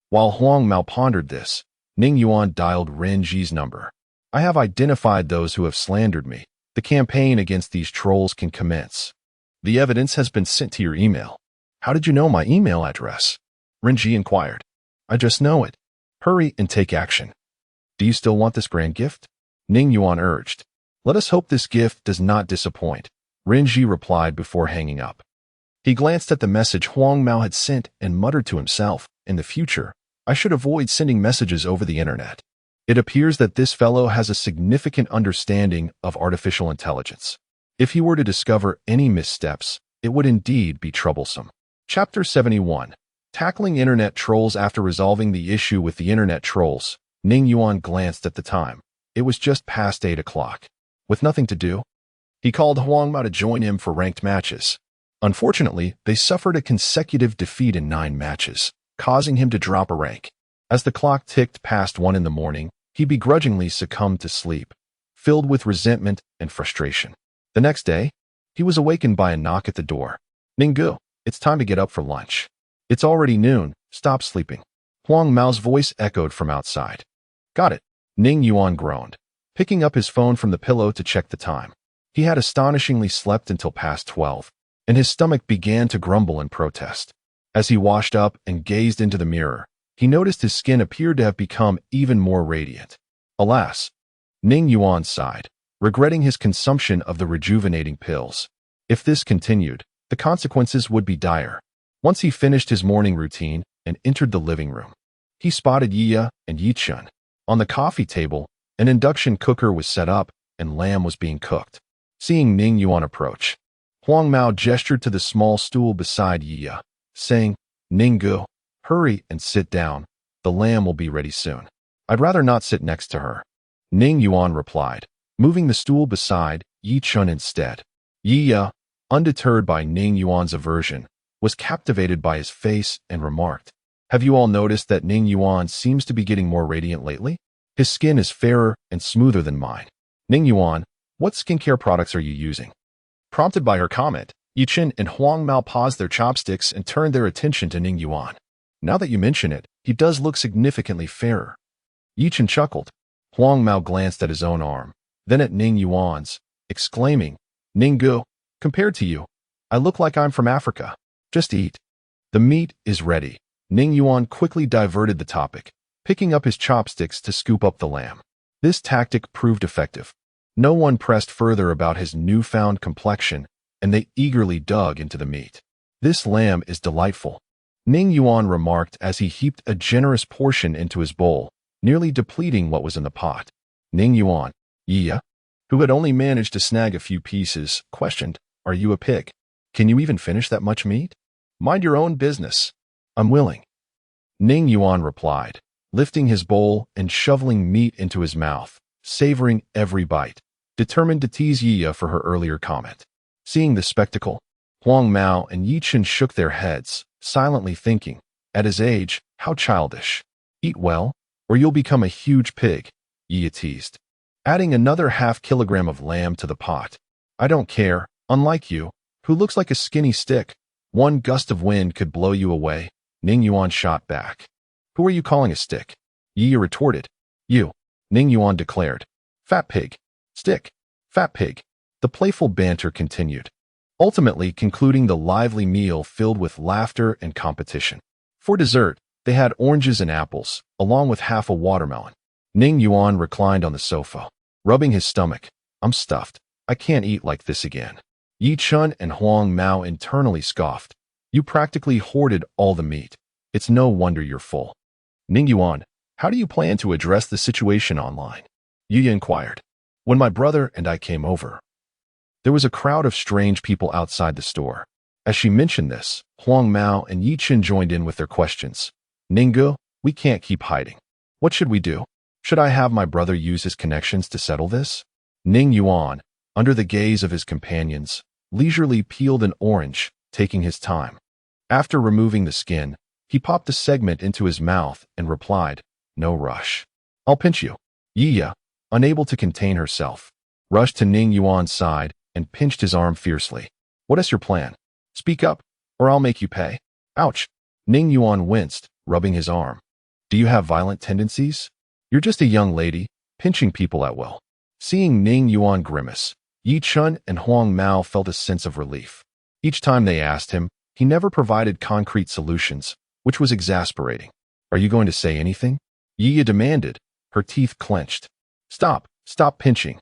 While Huang Mao pondered this, Ning Yuan dialed Renji's number. I have identified those who have slandered me. The campaign against these trolls can commence. The evidence has been sent to your email. How did you know my email address? Renji inquired. I just know it. Hurry and take action. Do you still want this grand gift? Ning Yuan urged. Let us hope this gift does not disappoint, Renji replied before hanging up. He glanced at the message Huang Mao had sent and muttered to himself, in the future, I should avoid sending messages over the internet. It appears that this fellow has a significant understanding of artificial intelligence. If he were to discover any missteps, it would indeed be troublesome. Chapter 71. Tackling Internet Trolls. After resolving the issue with the Internet Trolls, Ning Yuan glanced at the time. It was just past 8 o'clock. With nothing to do, he called Huang Mao to join him for ranked matches. Unfortunately, they suffered a consecutive defeat in 9 matches, causing him to drop a rank. As the clock ticked past 1 in the morning, he begrudgingly succumbed to sleep, filled with resentment and frustration. The next day, he was awakened by a knock at the door. Ninggu, it's time to get up for lunch. It's already noon, stop sleeping. Huang Mao's voice echoed from outside. Got it, Ning Yuan groaned, picking up his phone from the pillow to check the time. He had astonishingly slept until past 12, and his stomach began to grumble in protest. As he washed up and gazed into the mirror, he noticed his skin appeared to have become even more radiant. Alas, Ning Yuan sighed, regretting his consumption of the rejuvenating pills. If this continued, the consequences would be dire. Once he finished his morning routine and entered the living room, he spotted Yiya and Yichun. On the coffee table, an induction cooker was set up and lamb was being cooked. Seeing Ning Yuan approach, Huang Mao gestured to the small stool beside Yiya, saying, Ninggu, hurry and sit down. The lamb will be ready soon. I'd rather not sit next to her. Ning Yuan replied, moving the stool beside Yichun instead. Yiya, undeterred by Ning Yuan's aversion, was captivated by his face and remarked, have you all noticed that Ning Yuan seems to be getting more radiant lately? His skin is fairer and smoother than mine. Ning Yuan, what skincare products are you using? Prompted by her comment, Yichun and Huang Mao paused their chopsticks and turned their attention to Ning Yuan. Now that you mention it, he does look significantly fairer. Yichun chuckled. Huang Mao glanced at his own arm, then at Ning Yuan's, exclaiming, Ninggu, compared to you, I look like I'm from Africa. Just eat. The meat is ready. Ning Yuan quickly diverted the topic, picking up his chopsticks to scoop up the lamb. This tactic proved effective. No one pressed further about his newfound complexion, and they eagerly dug into the meat. "This lamb is delightful," Ning Yuan remarked as he heaped a generous portion into his bowl, nearly depleting what was in the pot. Ning Yuan, yeah, who had only managed to snag a few pieces, questioned, "Are you a pig? Can you even finish that much meat?" "Mind your own business. I'm willing," Ning Yuan replied, lifting his bowl and shoveling meat into his mouth, savoring every bite, determined to tease Yiya for her earlier comment. Seeing the spectacle, Huang Mao and Yi Chen shook their heads, silently thinking, at his age, how childish. "Eat well, or you'll become a huge pig," Yiya teased, adding another half-kilogram of lamb to the pot. "I don't care, unlike you, who looks like a skinny stick. One gust of wind could blow you away," Ning Yuan shot back. "Who are you calling a stick?" Yiya retorted. "You," Ning Yuan declared. "Fat pig. Stick. Fat pig." The playful banter continued, ultimately concluding the lively meal filled with laughter and competition. For dessert, they had oranges and apples, along with half a watermelon. Ning Yuan reclined on the sofa, rubbing his stomach. "I'm stuffed. I can't eat like this again." Yi Chen and Huang Mao internally scoffed. "You practically hoarded all the meat. It's no wonder you're full." "Ning Yuan, how do you plan to address the situation online?" Yi inquired. "When my brother and I came over, there was a crowd of strange people outside the store." As she mentioned this, Huang Mao and Yi Chen joined in with their questions. "Ninggu, we can't keep hiding. What should we do? Should I have my brother use his connections to settle this?" Ning Yuan, under the gaze of his companions, leisurely peeled an orange, taking his time. After removing the skin, he popped the segment into his mouth and replied, "No rush. I'll pinch you." Yiya, unable to contain herself, rushed to Ning Yuan's side and pinched his arm fiercely. "What is your plan? Speak up, or I'll make you pay." "Ouch." Ning Yuan winced, rubbing his arm. "Do you have violent tendencies? You're just a young lady, pinching people at will." Seeing Ning Yuan grimace, Yi Chen and Huang Mao felt a sense of relief. Each time they asked him, he never provided concrete solutions, which was exasperating. "Are you going to say anything?" Yiya demanded, her teeth clenched. Stop pinching.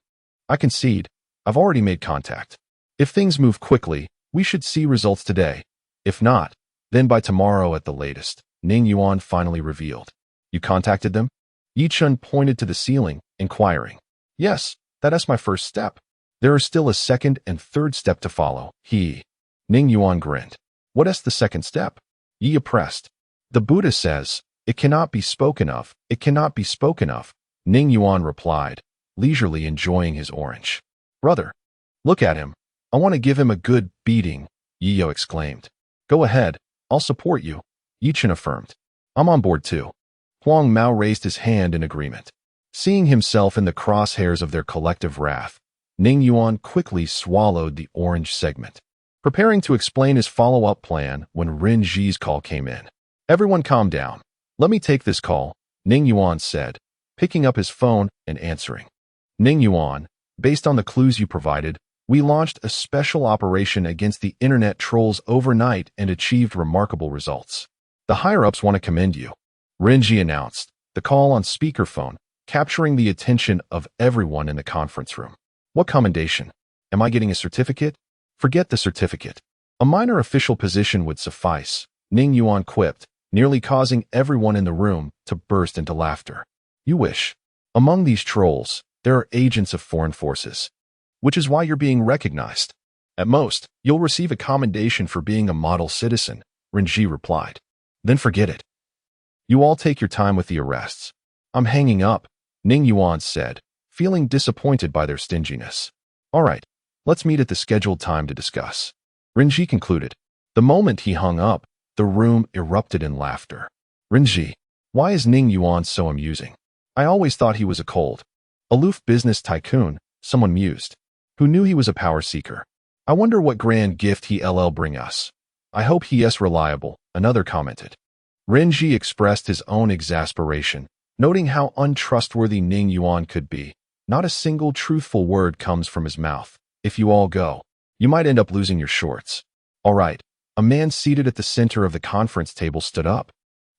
I concede, I've already made contact. If things move quickly, we should see results today. If not, then by tomorrow at the latest," Ning Yuan finally revealed. "You contacted them?" Yi Chen pointed to the ceiling, inquiring. "Yes, that is my first step. There is still a second and third step to follow." Ning Yuan grinned. "What is the second step?" Yi pressed. "The Buddha says, it cannot be spoken of, it cannot be spoken of," Ning Yuan replied, leisurely enjoying his orange. "Brother, look at him. I want to give him a good beating," Yiyo exclaimed. "Go ahead, I'll support you," Yi Chen affirmed. "I'm on board too." Huang Mao raised his hand in agreement. Seeing himself in the crosshairs of their collective wrath, Ning Yuan quickly swallowed the orange segment, preparing to explain his follow-up plan when Ren Ji's call came in. "Everyone calm down. Let me take this call," Ning Yuan said, picking up his phone and answering. "Ning Yuan, based on the clues you provided, we launched a special operation against the internet trolls overnight and achieved remarkable results. The higher-ups want to commend you," Renji announced, the call on speakerphone, capturing the attention of everyone in the conference room. "What commendation? Am I getting a certificate?" "Forget the certificate. A minor official position would suffice," Ning Yuan quipped, nearly causing everyone in the room to burst into laughter. "You wish. Among these trolls, there are agents of foreign forces, which is why you're being recognized. At most, you'll receive a commendation for being a model citizen," Renji replied. "Then forget it. You all take your time with the arrests." "I'm hanging up," Ning Yuan said, feeling disappointed by their stinginess. "All right, let's meet at the scheduled time to discuss," Renji concluded. The moment he hung up, the room erupted in laughter. "Renji, why is Ning Yuan so amusing? I always thought he was a cold, aloof business tycoon," someone mused, "who knew he was a power seeker. I wonder what grand gift he'll bring us. I hope he's reliable," another commented. Renji expressed his own exasperation, noting how untrustworthy Ning Yuan could be. Not a single truthful word comes from his mouth. "If you all go, you might end up losing your shorts." "All right," a man seated at the center of the conference table stood up.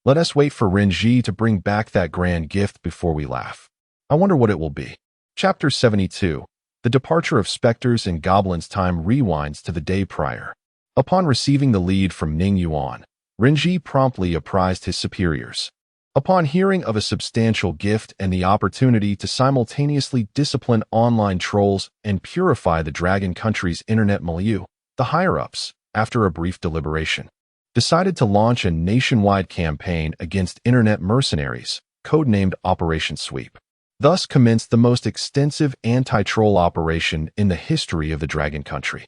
"Let us wait for Renji to bring back that grand gift before we laugh." I wonder what it will be. Chapter 72. The departure of specters and goblins. Time rewinds to the day prior. Upon receiving the lead from Ning Yuan, Renji promptly apprised his superiors. Upon hearing of a substantial gift and the opportunity to simultaneously discipline online trolls and purify the Dragon Country's internet milieu, the higher-ups, after a brief deliberation, decided to launch a nationwide campaign against internet mercenaries, codenamed Operation Sweep. Thus commenced the most extensive anti-troll operation in the history of the Dragon Country.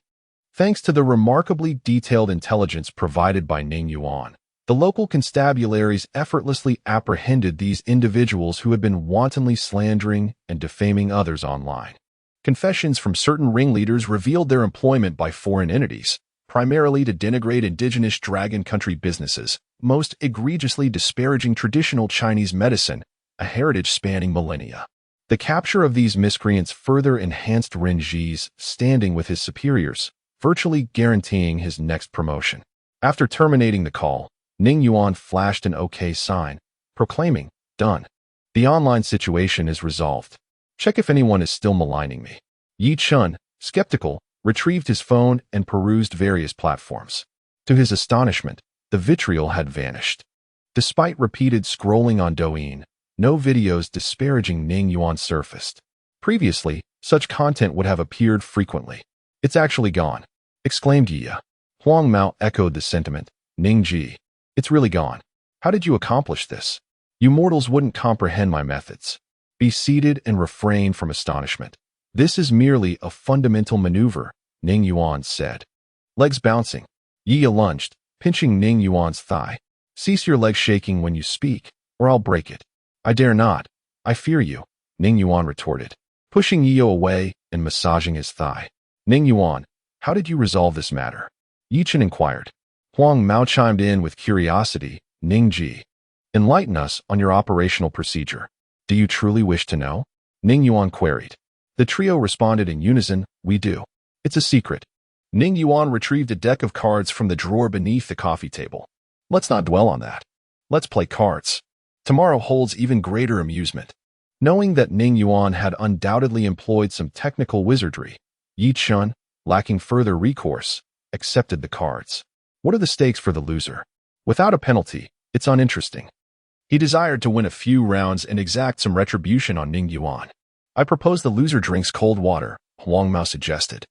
Thanks to the remarkably detailed intelligence provided by Ning Yuan, the local constabularies effortlessly apprehended these individuals who had been wantonly slandering and defaming others online. Confessions from certain ringleaders revealed their employment by foreign entities, primarily to denigrate indigenous Dragon Country businesses, most egregiously disparaging traditional Chinese medicine, a heritage spanning millennia. The capture of these miscreants further enhanced Renji's standing with his superiors, virtually guaranteeing his next promotion. After terminating the call, Ning Yuan flashed an OK sign, proclaiming, "Done. The online situation is resolved. Check if anyone is still maligning me." Yi Chun, skeptical, retrieved his phone and perused various platforms. To his astonishment, the vitriol had vanished. Despite repeated scrolling on Douyin, no videos disparaging Ning Yuan surfaced. Previously, such content would have appeared frequently. "It's actually gone," exclaimed Yi. Huang Mao echoed the sentiment. "Ning Ji, it's really gone. How did you accomplish this? You mortals wouldn't comprehend my methods. Be seated and refrain from astonishment. This is merely a fundamental maneuver," Ning Yuan said. Legs bouncing. Yi lunged, pinching Ning Yuan's thigh. "Cease your legs shaking when you speak, or I'll break it." "I dare not. I fear you," Ning Yuan retorted, pushing Yi away and massaging his thigh. "Ning Yuan, how did you resolve this matter?" Yi Chen inquired. Huang Mao chimed in with curiosity. "Ning Ji, enlighten us on your operational procedure. Do you truly wish to know?" Ning Yuan queried. The trio responded in unison, "We do. It's a secret." Ning Yuan retrieved a deck of cards from the drawer beneath the coffee table. "Let's not dwell on that. Let's play cards. Tomorrow holds even greater amusement." Knowing that Ning Yuan had undoubtedly employed some technical wizardry, Yi Chun, lacking further recourse, accepted the cards. What are the stakes for the loser? Without a penalty, it's uninteresting. He desired to win a few rounds and exact some retribution on Ning Yuan. "I propose the loser drinks cold water," Huang Mao suggested,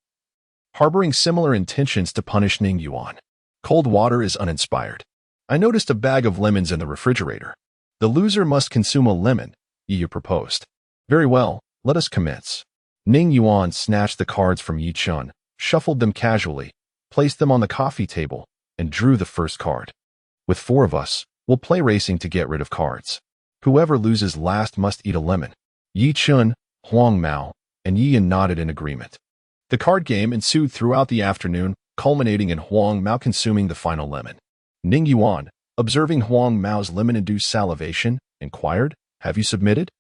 harboring similar intentions to punish Ning Yuan. "Cold water is uninspired. I noticed a bag of lemons in the refrigerator. The loser must consume a lemon," Yi proposed. "Very well, let us commence." Ning Yuan snatched the cards from Yi Chun, shuffled them casually, placed them on the coffee table, and drew the first card. "With four of us, we'll play racing to get rid of cards. Whoever loses last must eat a lemon." Yi Chun, Huang Mao, and Yi nodded in agreement. The card game ensued throughout the afternoon, culminating in Huang Mao consuming the final lemon. Ning Yuan, observing Huang Mao's lemon-induced salivation, inquired, "Have you submitted?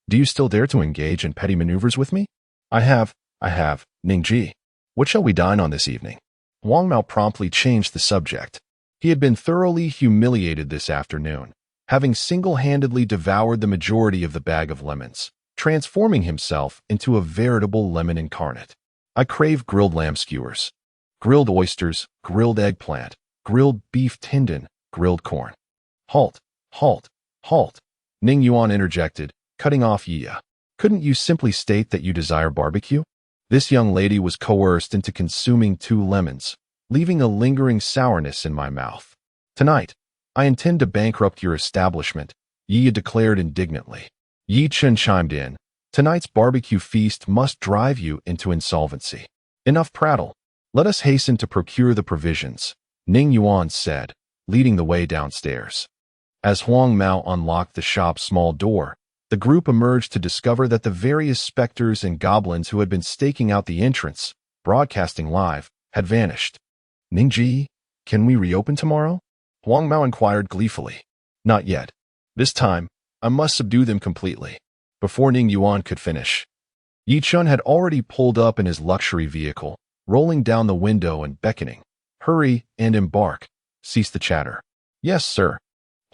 Do you still dare to engage in petty maneuvers with me?" I have, Ning Ji. What shall we dine on this evening?" Huang Mao promptly changed the subject. He had been thoroughly humiliated this afternoon, having single-handedly devoured the majority of the bag of lemons, transforming himself into a veritable lemon incarnate. "I crave grilled lamb skewers, grilled oysters, grilled eggplant, grilled beef tendon, grilled corn." Halt, halt, halt, Ning Yuan interjected, cutting off Yi. "Couldn't you simply state that you desire barbecue?" This young lady was coerced into consuming 2 lemons, leaving a lingering sourness in my mouth. "Tonight, I intend to bankrupt your establishment," Yi declared indignantly. Yi Chen chimed in. "Tonight's barbecue feast must drive you into insolvency." "Enough prattle. Let us hasten to procure the provisions," Ning Yuan said, leading the way downstairs. As Huang Mao unlocked the shop's small door, the group emerged to discover that the various specters and goblins who had been staking out the entrance, broadcasting live, had vanished. "Ning Ji, can we reopen tomorrow?" Huang Mao inquired gleefully. "Not yet. This time, I must subdue them completely." Before Ning Yuan could finish, Yi Chun had already pulled up in his luxury vehicle, rolling down the window and beckoning. "Hurry and embark. Cease the chatter." "Yes, sir."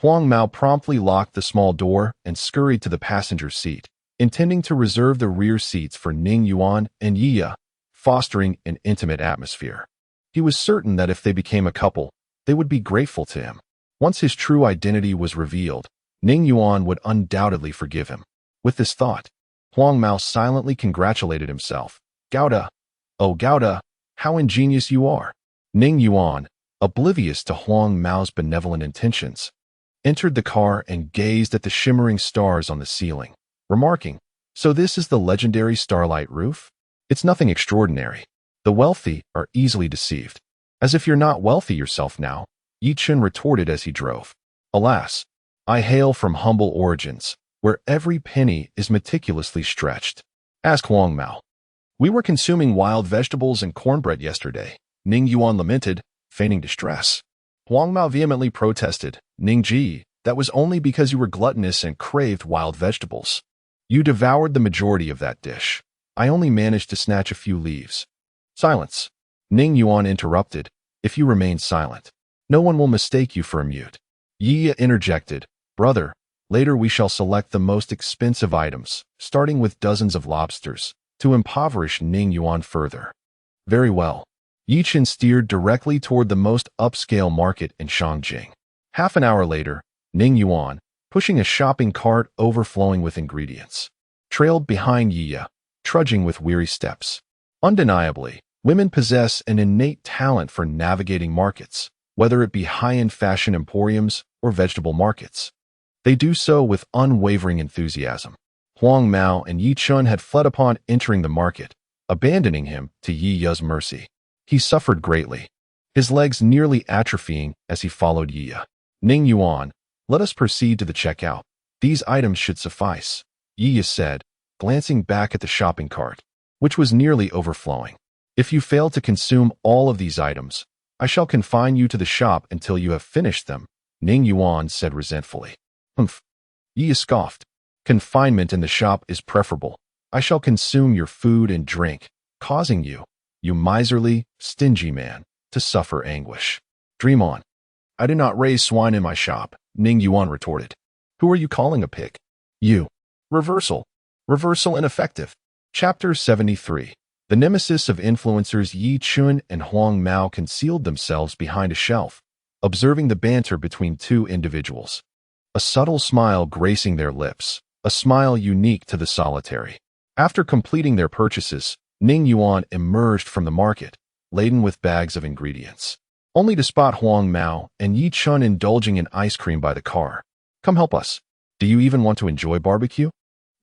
Huang Mao promptly locked the small door and scurried to the passenger seat, intending to reserve the rear seats for Ning Yuan and Yiya, fostering an intimate atmosphere. He was certain that if they became a couple, they would be grateful to him. Once his true identity was revealed, Ning Yuan would undoubtedly forgive him. With this thought, Huang Mao silently congratulated himself. Gouda, oh Gouda, how ingenious you are. Ning Yuan, oblivious to Huang Mao's benevolent intentions, entered the car and gazed at the shimmering stars on the ceiling, remarking, "So this is the legendary starlight roof? It's nothing extraordinary. The wealthy are easily deceived. As if you're not wealthy yourself now," Yi Chun retorted as he drove. "Alas, I hail from humble origins, where every penny is meticulously stretched." Ask Huang Mao. "We were consuming wild vegetables and cornbread yesterday," Ning Yuan lamented, feigning distress. Huang Mao vehemently protested. "Ning Ji, that was only because you were gluttonous and craved wild vegetables. You devoured the majority of that dish. I only managed to snatch a few leaves." "Silence," Ning Yuan interrupted. "If you remain silent, no one will mistake you for a mute." Yiya interjected. "Brother, later we shall select the most expensive items, starting with dozens of lobsters, to impoverish Ning Yuan further." "Very well." Yi Chun steered directly toward the most upscale market in Shangjing. Half an hour later, Ning Yuan, pushing a shopping cart overflowing with ingredients, trailed behind Yiya, trudging with weary steps. Undeniably, women possess an innate talent for navigating markets, whether it be high-end fashion emporiums or vegetable markets. They do so with unwavering enthusiasm. Huang Mao and Yi Chun had fled upon entering the market, abandoning him to Yiya's mercy. He suffered greatly, his legs nearly atrophying as he followed Yiya. "Ning Yuan, let us proceed to the checkout. These items should suffice," Yiya said, glancing back at the shopping cart, which was nearly overflowing. "If you fail to consume all of these items, I shall confine you to the shop until you have finished them," Ning Yuan said resentfully. "Humph," Yiya scoffed. "Confinement in the shop is preferable. I shall consume your food and drink, causing you, you miserly, stingy man, to suffer anguish. Dream on." "I do not raise swine in my shop," Ning Yuan retorted. "Who are you calling a pig?" "You." Reversal. Reversal ineffective. Chapter 73. The nemesis of influencers Yi Chun and Huang Mao concealed themselves behind a shelf, observing the banter between two individuals. A subtle smile gracing their lips, a smile unique to the solitary. After completing their purchases, Ning Yuan emerged from the market, laden with bags of ingredients, only to spot Huang Mao and Yi Chun indulging in ice cream by the car. "Come help us. Do you even want to enjoy barbecue?"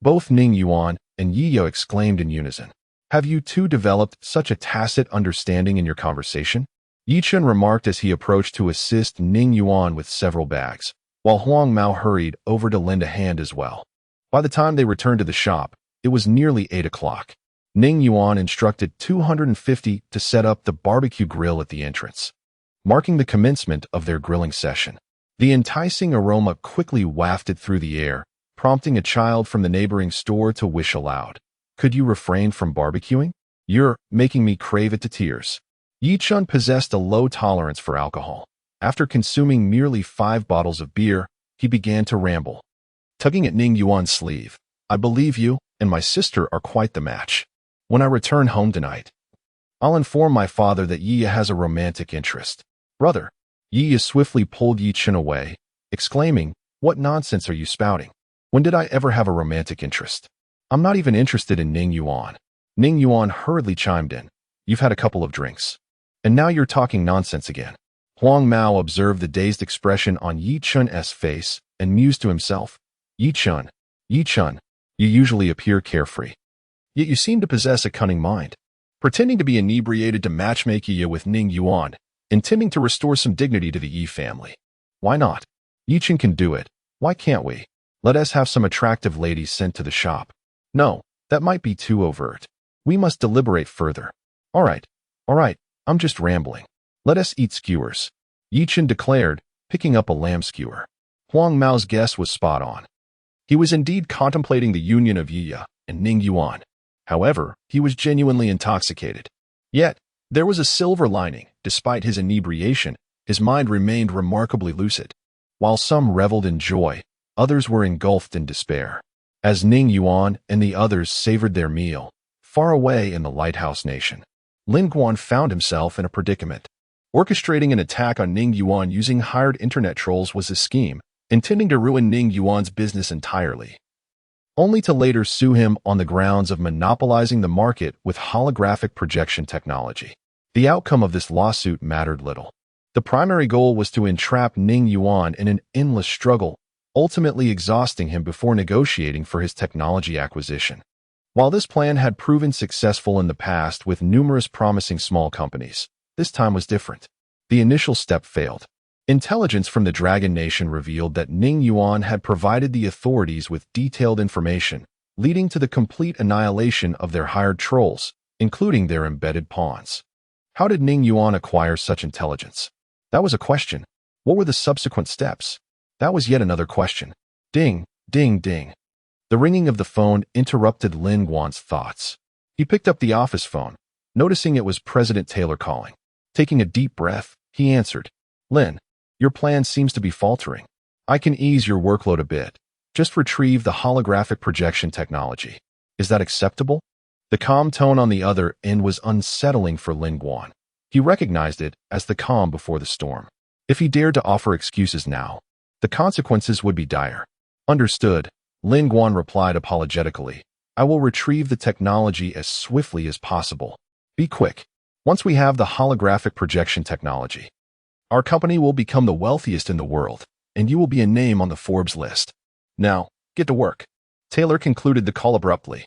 Both Ning Yuan and Yiya exclaimed in unison. "Have you two developed such a tacit understanding in your conversation?" Yi Chun remarked as he approached to assist Ning Yuan with several bags, while Huang Mao hurried over to lend a hand as well. By the time they returned to the shop, it was nearly 8 o'clock. Ning Yuan instructed 250 to set up the barbecue grill at the entrance, marking the commencement of their grilling session. The enticing aroma quickly wafted through the air, prompting a child from the neighboring store to wish aloud, "Could you refrain from barbecuing? You're making me crave it to tears." Yi Chun possessed a low tolerance for alcohol. After consuming merely 5 bottles of beer, he began to ramble, tugging at Ning Yuan's sleeve. "I believe you and my sister are quite the match. When I return home tonight, I'll inform my father that Yiya has a romantic interest." "Brother," Yiya swiftly pulled Yi Chun away, exclaiming, "What nonsense are you spouting? When did I ever have a romantic interest? I'm not even interested in Ning Yuan." Ning Yuan hurriedly chimed in. "You've had a couple of drinks, and now you're talking nonsense again." Huang Mao observed the dazed expression on Yi Chun's face and mused to himself, Yi Chun, you usually appear carefree, yet you seem to possess a cunning mind." Pretending to be inebriated to matchmake Yiya with Ning Yuan, intending to restore some dignity to the Yi family. Why not? Yi Chun can do it. Why can't we? Let us have some attractive ladies sent to the shop. No, that might be too overt. We must deliberate further. All right, I'm just rambling. Let us eat skewers," Yi Chun declared, picking up a lamb skewer. Huang Mao's guess was spot on. He was indeed contemplating the union of Yiya and Ning Yuan. However, he was genuinely intoxicated. Yet, there was a silver lining. Despite his inebriation, his mind remained remarkably lucid. While some reveled in joy, others were engulfed in despair. As Ning Yuan and the others savored their meal, far away in the lighthouse nation, Lin Guan found himself in a predicament. Orchestrating an attack on Ning Yuan using hired internet trolls was a scheme, intending to ruin Ning Yuan's business entirely, only to later sue him on the grounds of monopolizing the market with holographic projection technology. The outcome of this lawsuit mattered little. The primary goal was to entrap Ning Yuan in an endless struggle, ultimately exhausting him before negotiating for his technology acquisition. While this plan had proven successful in the past with numerous promising small companies, this time was different. The initial step failed. Intelligence from the Dragon Nation revealed that Ning Yuan had provided the authorities with detailed information, leading to the complete annihilation of their hired trolls, including their embedded pawns. How did Ning Yuan acquire such intelligence? That was a question. What were the subsequent steps? That was yet another question. Ding, ding, ding. The ringing of the phone interrupted Lin Guan's thoughts. He picked up the office phone, noticing it was President Taylor calling. Taking a deep breath, he answered. Lin, your plan seems to be faltering. I can ease your workload a bit. Just retrieve the holographic projection technology. Is that acceptable? The calm tone on the other end was unsettling for Lin Guan. He recognized it as the calm before the storm. If he dared to offer excuses now, the consequences would be dire. Understood, Lin Guan replied apologetically. I will retrieve the technology as swiftly as possible. Be quick. Once we have the holographic projection technology, our company will become the wealthiest in the world, and you will be a name on the Forbes list. Now, get to work. Taylor concluded the call abruptly.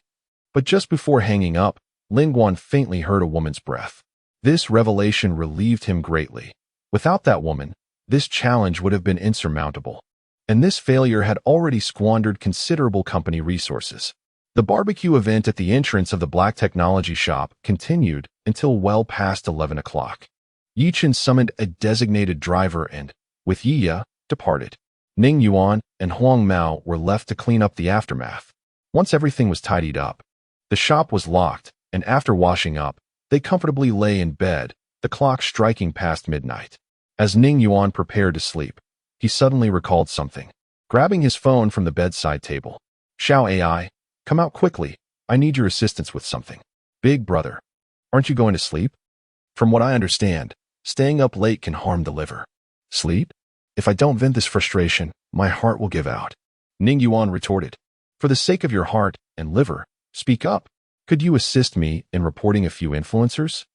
But just before hanging up, Lin Guan faintly heard a woman's breath. This revelation relieved him greatly. Without that woman, this challenge would have been insurmountable. And this failure had already squandered considerable company resources. The barbecue event at the entrance of the Black Technology shop continued until well past 11 o'clock. Yi Chen summoned a designated driver and, with Yiya, departed. Ning Yuan and Huang Mao were left to clean up the aftermath. Once everything was tidied up, the shop was locked, and after washing up, they comfortably lay in bed, the clock striking past midnight. As Ning Yuan prepared to sleep, he suddenly recalled something. Grabbing his phone from the bedside table, Xiao AI, come out quickly. I need your assistance with something. Big brother, aren't you going to sleep? From what I understand, staying up late can harm the liver. Sleep? If I don't vent this frustration, my heart will give out. Ning Yuan retorted. For the sake of your heart and liver, speak up. Could you assist me in reporting a few influencers?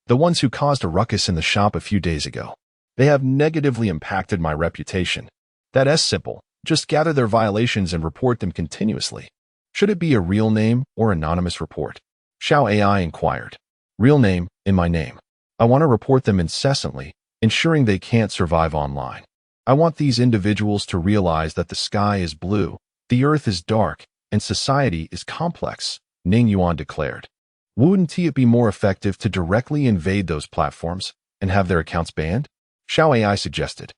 The ones who caused a ruckus in the shop a few days ago. They have negatively impacted my reputation. That's simple. Just gather their violations and report them continuously. Should it be a real name or anonymous report? Xiao AI inquired. Real name, in my name. I want to report them incessantly, ensuring they can't survive online. I want these individuals to realize that the sky is blue, the earth is dark, and society is complex, Ning Yuan declared. Wouldn't it be more effective to directly invade those platforms and have their accounts banned? Xiao AI suggested.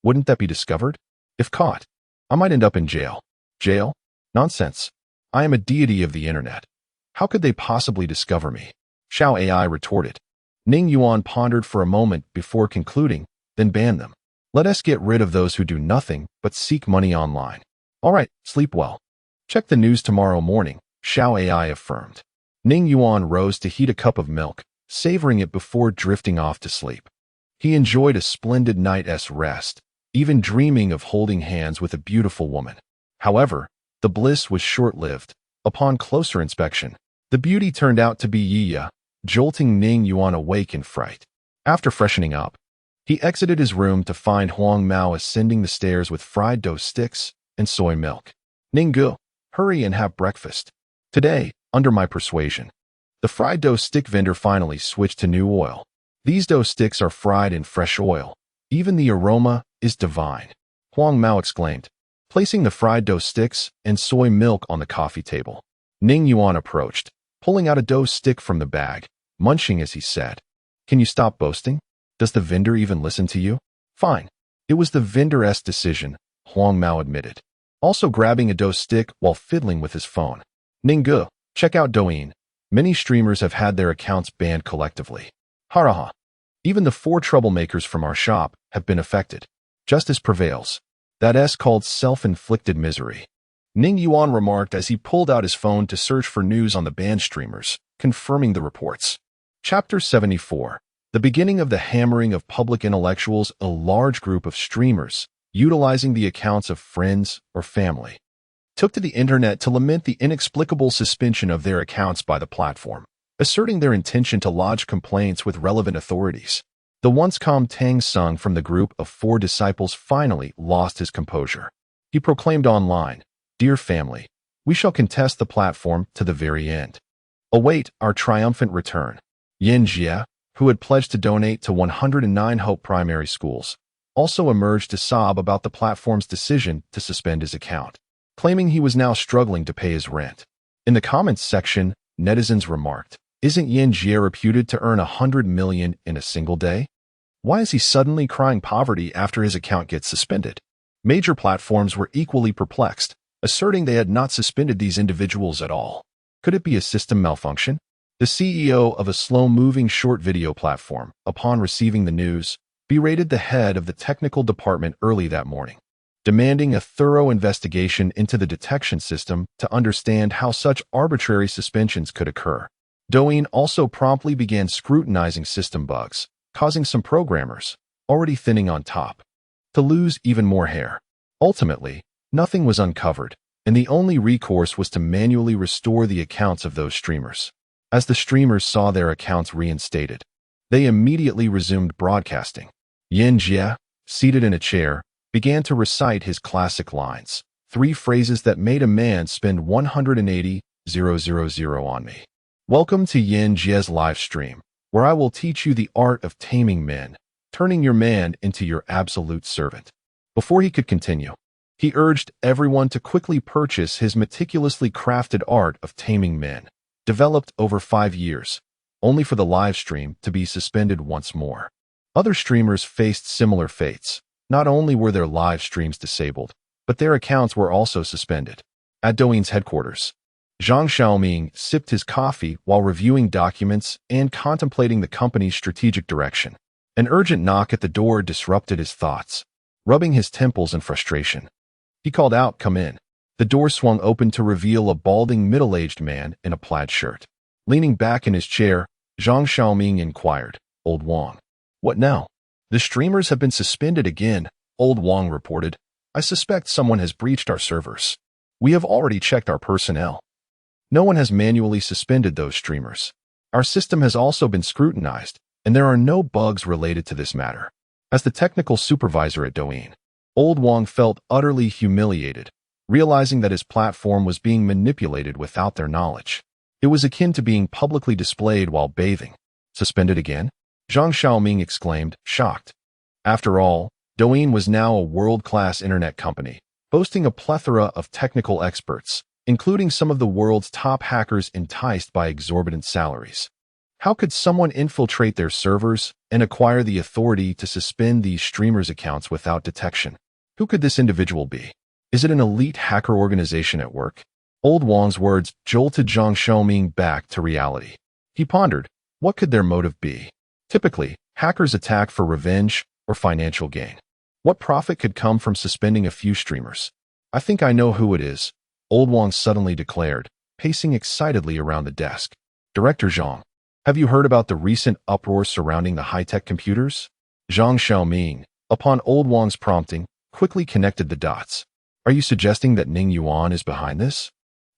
Wouldn't that be discovered? If caught, I might end up in jail. Jail? Nonsense. I am a deity of the internet. How could they possibly discover me? Xiao AI retorted. Ning Yuan pondered for a moment before concluding, then ban them. Let us get rid of those who do nothing but seek money online. All right, sleep well. Check the news tomorrow morning, Xiao AI affirmed. Ning Yuan rose to heat a cup of milk, savoring it before drifting off to sleep. He enjoyed a splendid night's rest, even dreaming of holding hands with a beautiful woman. However, the bliss was short-lived. Upon closer inspection, the beauty turned out to be Yiya, jolting Ning Yuan awake in fright. After freshening up, he exited his room to find Huang Mao ascending the stairs with fried dough sticks and soy milk. Ninggu, hurry and have breakfast. Today, under my persuasion, the fried dough stick vendor finally switched to new oil. These dough sticks are fried in fresh oil. Even the aroma is divine, Huang Mao exclaimed, placing the fried dough sticks and soy milk on the coffee table. Ning Yuan approached, pulling out a dough stick from the bag, munching as he said, Can you stop boasting? Does the vendor even listen to you? Fine. It was the vendor's decision, Huang Mao admitted, also grabbing a dough stick while fiddling with his phone. Ninggu, check out Douyin. Many streamers have had their accounts banned collectively. Haraha. Even the 4 troublemakers from our shop have been affected. Justice prevails. That's called self-inflicted misery. Ning Yuan remarked as he pulled out his phone to search for news on the banned streamers, confirming the reports. Chapter 74. The beginning of the hammering of public intellectuals. A large group of streamers, utilizing the accounts of friends or family, took to the internet to lament the inexplicable suspension of their accounts by the platform, asserting their intention to lodge complaints with relevant authorities. The once calm Tang Sung from the group of 4 disciples finally lost his composure. He proclaimed online, "Dear family, we shall contest the platform to the very end. Await our triumphant return." Yin Jie, who had pledged to donate to 109 Hope primary schools, also emerged to sob about the platform's decision to suspend his account, claiming he was now struggling to pay his rent. In the comments section, netizens remarked, "Isn't Yin Jie reputed to earn 100 million in a single day? Why is he suddenly crying poverty after his account gets suspended?" Major platforms were equally perplexed, asserting they had not suspended these individuals at all. Could it be a system malfunction? The CEO of a slow-moving short video platform, upon receiving the news, berated the head of the technical department early that morning, demanding a thorough investigation into the detection system to understand how such arbitrary suspensions could occur. Douyin also promptly began scrutinizing system bugs, causing some programmers, already thinning on top, to lose even more hair. Ultimately, nothing was uncovered, and the only recourse was to manually restore the accounts of those streamers. As the streamers saw their accounts reinstated, they immediately resumed broadcasting. Yin Jie, seated in a chair, began to recite his classic lines, 3 phrases that made a man spend 180,000 on me. Welcome to Yin Jie's live stream, where I will teach you the art of taming men, turning your man into your absolute servant. Before he could continue, he urged everyone to quickly purchase his meticulously crafted art of taming men, developed over 5 years, only for the live stream to be suspended once more. Other streamers faced similar fates. Not only were their live streams disabled, but their accounts were also suspended. At Douyin's headquarters, Zhang Xiaoming sipped his coffee while reviewing documents and contemplating the company's strategic direction. An urgent knock at the door disrupted his thoughts, rubbing his temples in frustration. He called out, "Come in." The door swung open to reveal a balding middle-aged man in a plaid shirt. Leaning back in his chair, Zhang Xiaoming inquired, "Old Wang, what now?" "The streamers have been suspended again," Old Wang reported. "I suspect someone has breached our servers. We have already checked our personnel. No one has manually suspended those streamers. Our system has also been scrutinized, and there are no bugs related to this matter." As the technical supervisor at Douyin, Old Wang felt utterly humiliated, realizing that his platform was being manipulated without their knowledge. It was akin to being publicly displayed while bathing. "Suspended again?" Zhang Xiaoming exclaimed, shocked. After all, Douyin was now a world-class internet company, boasting a plethora of technical experts, including some of the world's top hackers enticed by exorbitant salaries. How could someone infiltrate their servers and acquire the authority to suspend these streamers' accounts without detection? Who could this individual be? Is it an elite hacker organization at work? Old Wang's words jolted Zhang Xiaoming back to reality. He pondered, what could their motive be? Typically, hackers attack for revenge or financial gain. What profit could come from suspending a few streamers? "I think I know who it is," Old Wang suddenly declared, pacing excitedly around the desk. "Director Zhang, have you heard about the recent uproar surrounding the high-tech computers?" Zhang Xiaoming, upon Old Wang's prompting, quickly connected the dots. "Are you suggesting that Ning Yuan is behind this?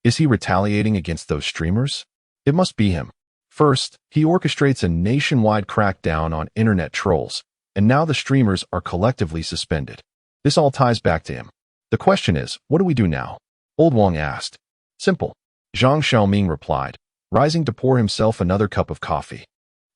Is he retaliating against those streamers? It must be him. First, he orchestrates a nationwide crackdown on internet trolls, and now the streamers are collectively suspended. This all ties back to him. The question is, what do we do now?" Old Wang asked. "Simple," Zhang Xiaoming replied, rising to pour himself another cup of coffee.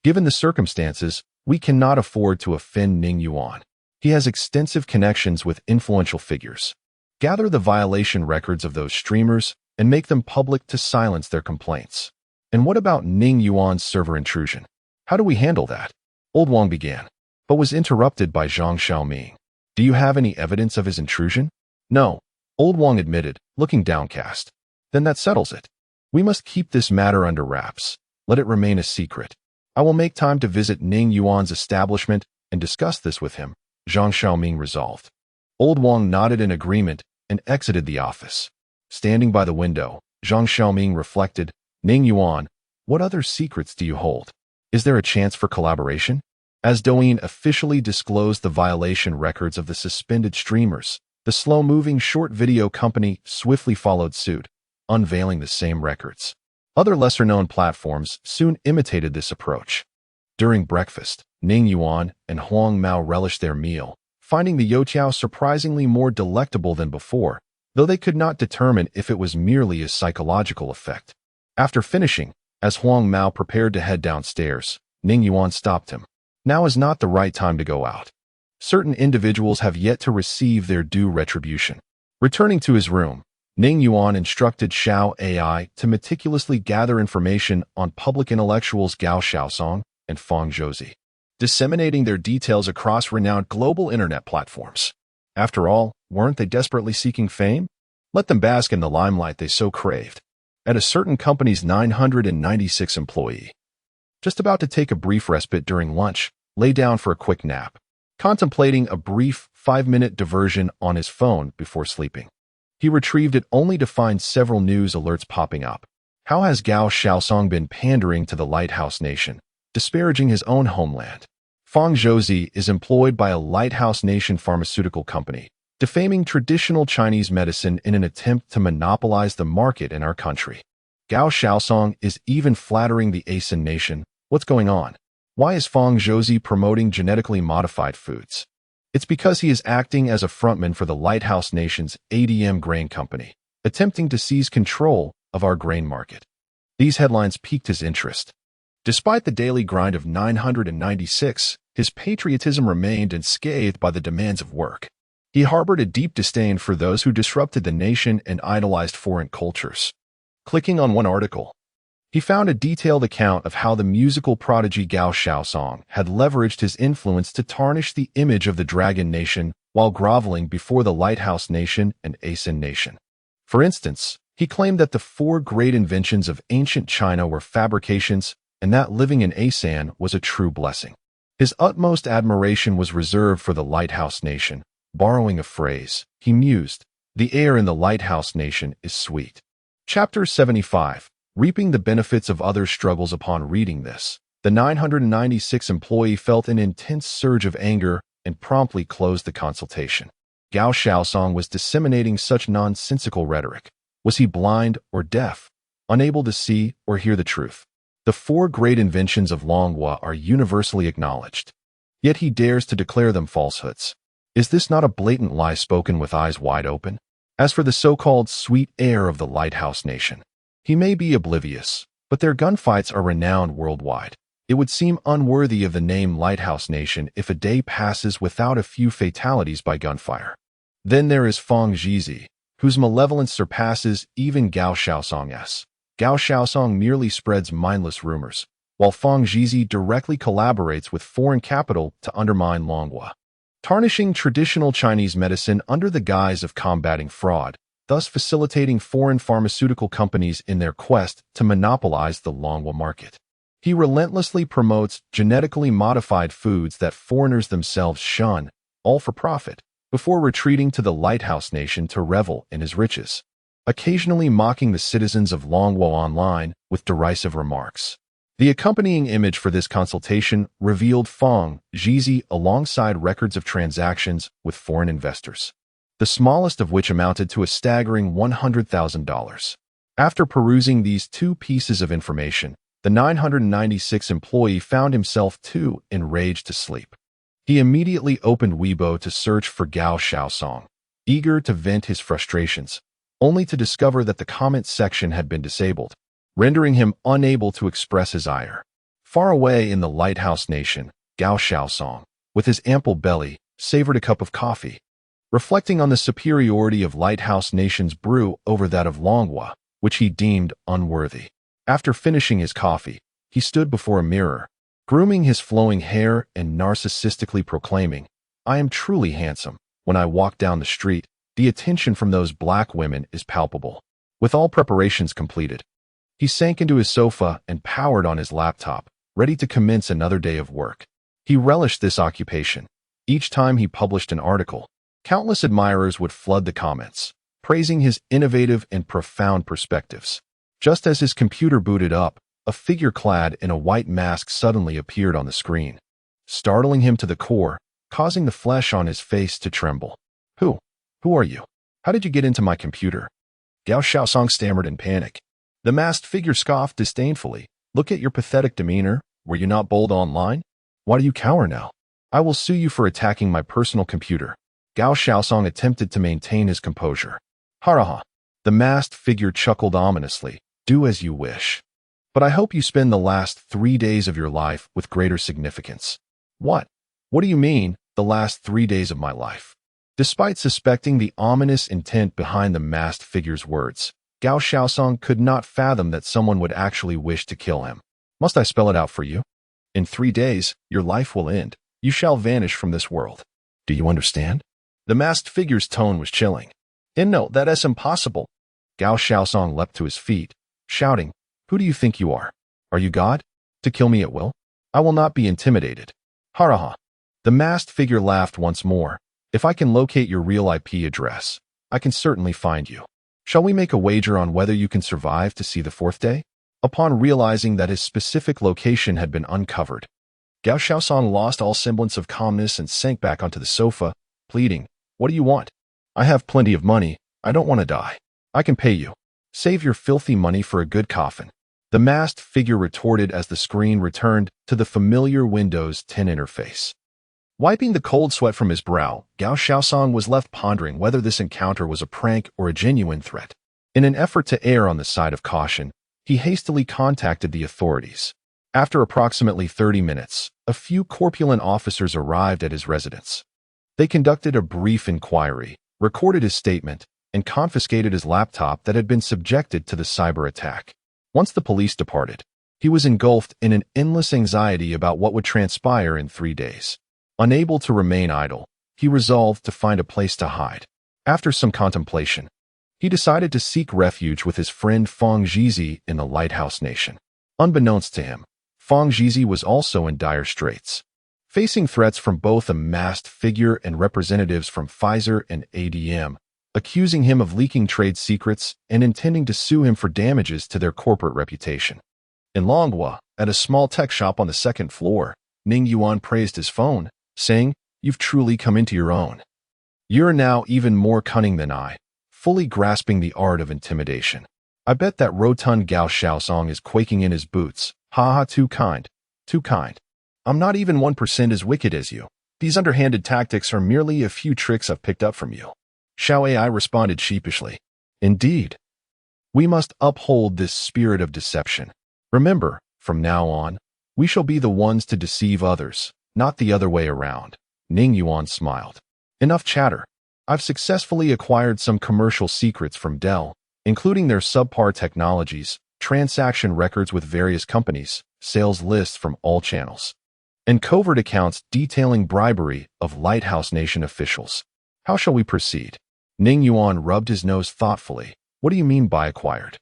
"Given the circumstances, we cannot afford to offend Ning Yuan. He has extensive connections with influential figures. Gather the violation records of those streamers and make them public to silence their complaints." "And what about Ning Yuan's server intrusion? How do we handle that?" Old Wang began, but was interrupted by Zhang Xiaoming. "Do you have any evidence of his intrusion?" "No," Old Wang admitted, looking downcast. "Then that settles it. We must keep this matter under wraps. Let it remain a secret. I will make time to visit Ning Yuan's establishment and discuss this with him," Zhang Xiaoming resolved. Old Wang nodded in agreement and exited the office. Standing by the window, Zhang Xiaoming reflected, "Ning Yuan, what other secrets do you hold? Is there a chance for collaboration?" As Douyin officially disclosed the violation records of the suspended streamers, the slow-moving short video company swiftly followed suit, unveiling the same records. Other lesser-known platforms soon imitated this approach. During breakfast, Ning Yuan and Huang Mao relished their meal, finding the youtiao surprisingly more delectable than before, though they could not determine if it was merely a psychological effect. After finishing, as Huang Mao prepared to head downstairs, Ning Yuan stopped him. Now is not the right time to go out. Certain individuals have yet to receive their due retribution. Returning to his room, Ning Yuan instructed Xiao AI to meticulously gather information on public intellectuals Gao Xiaosong and Fang Zhouzi, disseminating their details across renowned global internet platforms. After all, weren't they desperately seeking fame? Let them bask in the limelight they so craved. At a certain company's 996 employee, just about to take a brief respite during lunch, lay down for a quick nap, contemplating a brief 5-minute diversion on his phone before sleeping. He retrieved it only to find several news alerts popping up. How has Gao Xiaosong been pandering to the Lighthouse Nation, disparaging his own homeland? Fang Zhouzi is employed by a Lighthouse Nation pharmaceutical company, defaming traditional Chinese medicine in an attempt to monopolize the market in our country. Gao Xiaosong is even flattering the ASEAN nation. What's going on? Why is Fang Zhouzi promoting genetically modified foods? It's because he is acting as a frontman for the Lighthouse Nation's ADM grain company, attempting to seize control of our grain market. These headlines piqued his interest. Despite the daily grind of 996, his patriotism remained unscathed by the demands of work. He harbored a deep disdain for those who disrupted the nation and idolized foreign cultures. Clicking on one article, he found a detailed account of how the musical prodigy Gao Xiaosong had leveraged his influence to tarnish the image of the Dragon Nation while groveling before the Lighthouse Nation and ASEAN Nation. For instance, he claimed that the 4 great inventions of ancient China were fabrications and that living in ASEAN was a true blessing. His utmost admiration was reserved for the Lighthouse Nation. Borrowing a phrase, he mused, "The air in the Lighthouse Nation is sweet." Chapter 75. Reaping the benefits of others' struggles. Upon reading this, the 996 employee felt an intense surge of anger and promptly closed the consultation. Gao Xiaosong was disseminating such nonsensical rhetoric. Was he blind or deaf, unable to see or hear the truth? The 4 great inventions of Longhua are universally acknowledged, yet he dares to declare them falsehoods. Is this not a blatant lie spoken with eyes wide open? As for the so-called sweet air of the Lighthouse Nation, he may be oblivious, but their gunfights are renowned worldwide. It would seem unworthy of the name Lighthouse Nation if a day passes without a few fatalities by gunfire. Then there is Fang Zhouzi, whose malevolence surpasses even Gao Xiaosong's. Gao Xiaosong merely spreads mindless rumors, while Fang Zhouzi directly collaborates with foreign capital to undermine Longhua, tarnishing traditional Chinese medicine under the guise of combating fraud, thus facilitating foreign pharmaceutical companies in their quest to monopolize the Longhua market. He relentlessly promotes genetically modified foods that foreigners themselves shun, all for profit, before retreating to the Lighthouse Nation to revel in his riches, occasionally mocking the citizens of Longhua online with derisive remarks. The accompanying image for this consultation revealed Fang Zhouzi alongside records of transactions with foreign investors, the smallest of which amounted to a staggering $100,000. After perusing these 2 pieces of information, the 996 employee found himself too enraged to sleep. He immediately opened Weibo to search for Gao Xiaosong, eager to vent his frustrations, only to discover that the comment section had been disabled, rendering him unable to express his ire. Far away in the Lighthouse Nation, Gao Xiaosong, with his ample belly, savored a cup of coffee, reflecting on the superiority of Lighthouse Nation's brew over that of Longhua, which he deemed unworthy. After finishing his coffee, he stood before a mirror, grooming his flowing hair and narcissistically proclaiming, "I am truly handsome. When I walk down the street, the attention from those black women is palpable." With all preparations completed, he sank into his sofa and powered on his laptop, ready to commence another day of work. He relished this occupation. Each time he published an article, countless admirers would flood the comments, praising his innovative and profound perspectives. Just as his computer booted up, a figure clad in a white mask suddenly appeared on the screen, startling him to the core, causing the flesh on his face to tremble. Who are you? How did you get into my computer? Gao Xiaosong stammered in panic. The masked figure scoffed disdainfully. Look at your pathetic demeanor. Were you not bold online? Why do you cower now? I will sue you for attacking my personal computer. Gao Xiaosong attempted to maintain his composure. Haraha. The masked figure chuckled ominously. Do as you wish. But I hope you spend the last 3 days of your life with greater significance. What? What do you mean, the last 3 days of my life? Despite suspecting the ominous intent behind the masked figure's words, Gao Xiaosong could not fathom that someone would actually wish to kill him. Must I spell it out for you? In 3 days, your life will end. You shall vanish from this world. Do you understand? The masked figure's tone was chilling. No, that is impossible. Gao Xiaosong leapt to his feet, shouting, Who do you think you are? Are you God? To kill me at will? I will not be intimidated. Haraha. The masked figure laughed once more. If I can locate your real IP address, I can certainly find you. Shall we make a wager on whether you can survive to see the 4th day? Upon realizing that his specific location had been uncovered, Gao Xiaosong lost all semblance of calmness and sank back onto the sofa, pleading, What do you want? I have plenty of money. I don't want to die. I can pay you. Save your filthy money for a good coffin. The masked figure retorted as the screen returned to the familiar Windows 10 interface. Wiping the cold sweat from his brow, Gao Xiaosong was left pondering whether this encounter was a prank or a genuine threat. In an effort to err on the side of caution, he hastily contacted the authorities. After approximately 30 minutes, a few corpulent officers arrived at his residence. They conducted a brief inquiry, recorded his statement, and confiscated his laptop that had been subjected to the cyber attack. Once the police departed, he was engulfed in an endless anxiety about what would transpire in 3 days. Unable to remain idle, he resolved to find a place to hide. After some contemplation, he decided to seek refuge with his friend Feng Zhizi in the Lighthouse Nation. Unbeknownst to him, Feng Zhizi was also in dire straits. Facing threats from both a masked figure and representatives from Pfizer and ADM, accusing him of leaking trade secrets and intending to sue him for damages to their corporate reputation. In Longhua, at a small tech shop on the 2nd floor, Ning Yuan praised his phone, saying, You've truly come into your own. You're now even more cunning than I, fully grasping the art of intimidation. I bet that rotund Gao Xiaosong is quaking in his boots. Ha, too kind. Too kind. I'm not even 1% as wicked as you. These underhanded tactics are merely a few tricks I've picked up from you. Xiao Ai responded sheepishly. Indeed. We must uphold this spirit of deception. Remember, from now on, we shall be the ones to deceive others, not the other way around. Ning Yuan smiled. Enough chatter. I've successfully acquired some commercial secrets from Dell, including their subpar technologies, transaction records with various companies, sales lists from all channels, and covert accounts detailing bribery of Lighthouse Nation officials. How shall we proceed? Ning Yuan rubbed his nose thoughtfully. What do you mean by acquired?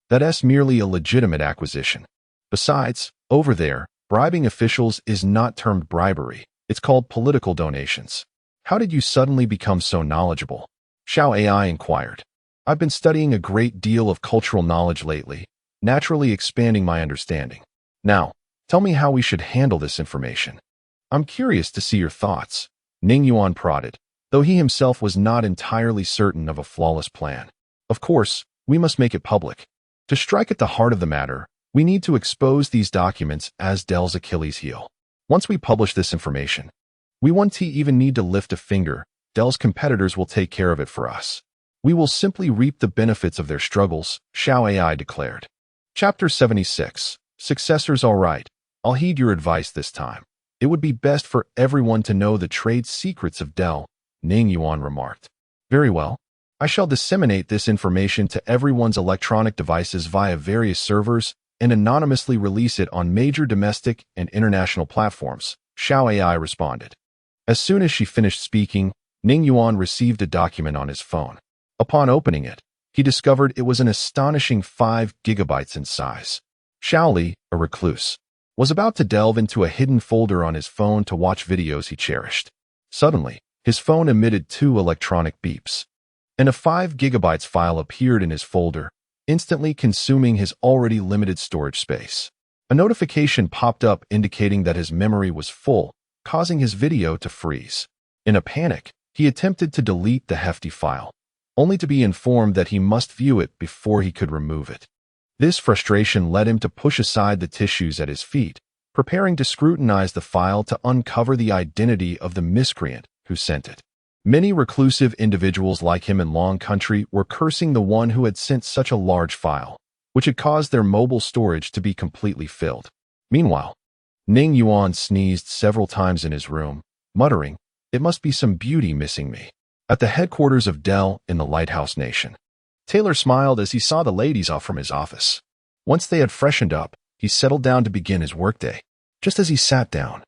That's merely a legitimate acquisition. Besides, over there, bribing officials is not termed bribery. It's called political donations. How did you suddenly become so knowledgeable? Xiao Ai inquired. I've been studying a great deal of cultural knowledge lately, naturally expanding my understanding. Now, tell me how we should handle this information. I'm curious to see your thoughts. Ning Yuan prodded, though he himself was not entirely certain of a flawless plan. Of course, we must make it public. To strike at the heart of the matter, we need to expose these documents as Dell's Achilles heel. Once we publish this information, we won't even need to lift a finger. Dell's competitors will take care of it for us. We will simply reap the benefits of their struggles, Xiao Ai declared. Chapter 76. Successors. All right. I'll heed your advice this time. It would be best for everyone to know the trade secrets of Dell, Ning Yuan remarked. Very well. I shall disseminate this information to everyone's electronic devices via various servers and anonymously release it on major domestic and international platforms, Xiao Ai responded. As soon as she finished speaking, Ning Yuan received a document on his phone. Upon opening it, he discovered it was an astonishing 5 gigabytes in size. Xiaoli, a recluse, was about to delve into a hidden folder on his phone to watch videos he cherished. Suddenly, his phone emitted 2 electronic beeps. and a 5 GB file appeared in his folder, instantly consuming his already limited storage space. A notification popped up indicating that his memory was full, causing his video to freeze. In a panic, he attempted to delete the hefty file, only to be informed that he must view it before he could remove it. This frustration led him to push aside the tissues at his feet, preparing to scrutinize the file to uncover the identity of the miscreant who sent it. Many reclusive individuals like him in Long Country were cursing the one who had sent such a large file, which had caused their mobile storage to be completely filled. Meanwhile, Ning Yuan sneezed several times in his room, muttering, "It must be some beauty missing me." At the headquarters of Dell in the Lighthouse Nation, Taylor smiled as he saw the ladies off from his office. Once they had freshened up, he settled down to begin his workday. Just as he sat down,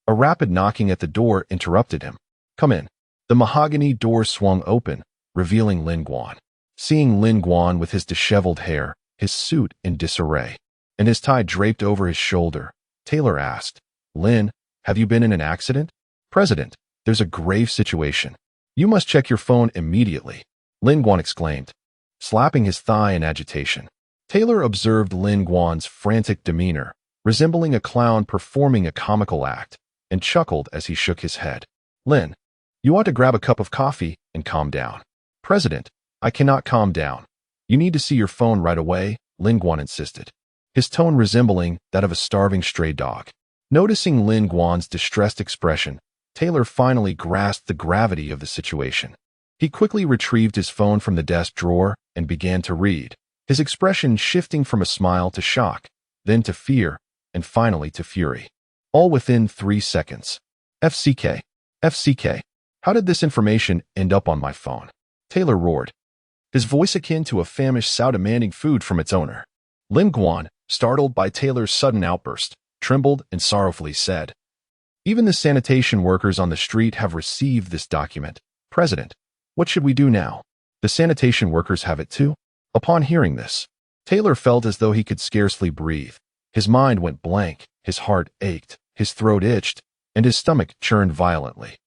a rapid knocking at the door interrupted him. "Come in." The mahogany door swung open, revealing Lin Guan. Seeing Lin Guan with his disheveled hair, his suit in disarray, and his tie draped over his shoulder, Taylor asked, "Lin, have you been in an accident?" "President, there's a grave situation. You must check your phone immediately," Lin Guan exclaimed, slapping his thigh in agitation. Taylor observed Lin Guan's frantic demeanor, resembling a clown performing a comical act, and chuckled as he shook his head. "Lin, you ought to grab a cup of coffee and calm down." "President, I cannot calm down. You need to see your phone right away," Lin Guan insisted, his tone resembling that of a starving stray dog. Noticing Lin Guan's distressed expression, Taylor finally grasped the gravity of the situation. He quickly retrieved his phone from the desk drawer and began to read, his expression shifting from a smile to shock, then to fear, and finally to fury. All within 3 seconds. FCK. How did this information end up on my phone?" Taylor roared, his voice akin to a famished sow demanding food from its owner. Lin Guan, startled by Taylor's sudden outburst, trembled and sorrowfully said, "Even the sanitation workers on the street have received this document. President, what should we do now?" "The sanitation workers have it too?" Upon hearing this, Taylor felt as though he could scarcely breathe. His mind went blank, his heart ached, his throat itched, and his stomach churned violently,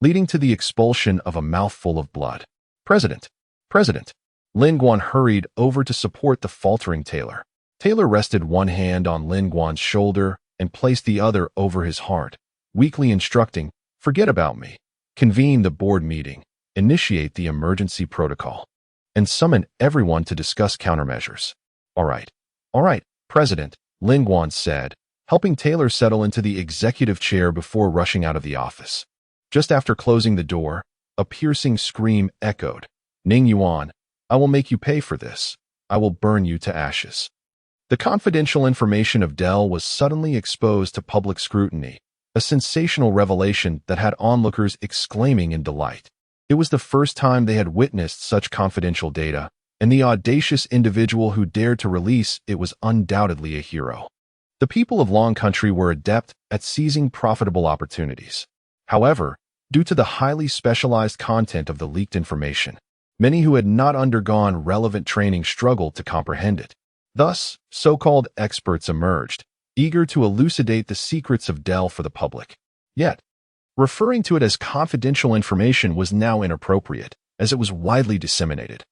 leading to the expulsion of a mouthful of blood. President! Lin Guan hurried over to support the faltering Taylor. Taylor rested one hand on Lin Guan's shoulder and placed the other over his heart, weakly instructing, "Forget about me. Convene the board meeting, initiate the emergency protocol, and summon everyone to discuss countermeasures." All right, President," Lin Guan said, helping Taylor settle into the executive chair before rushing out of the office. Just after closing the door, a piercing scream echoed. "Ning Yuan, I will make you pay for this. I will burn you to ashes." The confidential information of Dell was suddenly exposed to public scrutiny, a sensational revelation that had onlookers exclaiming in delight. It was the first time they had witnessed such confidential data, and the audacious individual who dared to release it was undoubtedly a hero. The people of Long Country were adept at seizing profitable opportunities. However, due to the highly specialized content of the leaked information, many who had not undergone relevant training struggled to comprehend it. Thus, so-called experts emerged, eager to elucidate the secrets of Dell for the public. Yet, referring to it as confidential information was now inappropriate, as it was widely disseminated,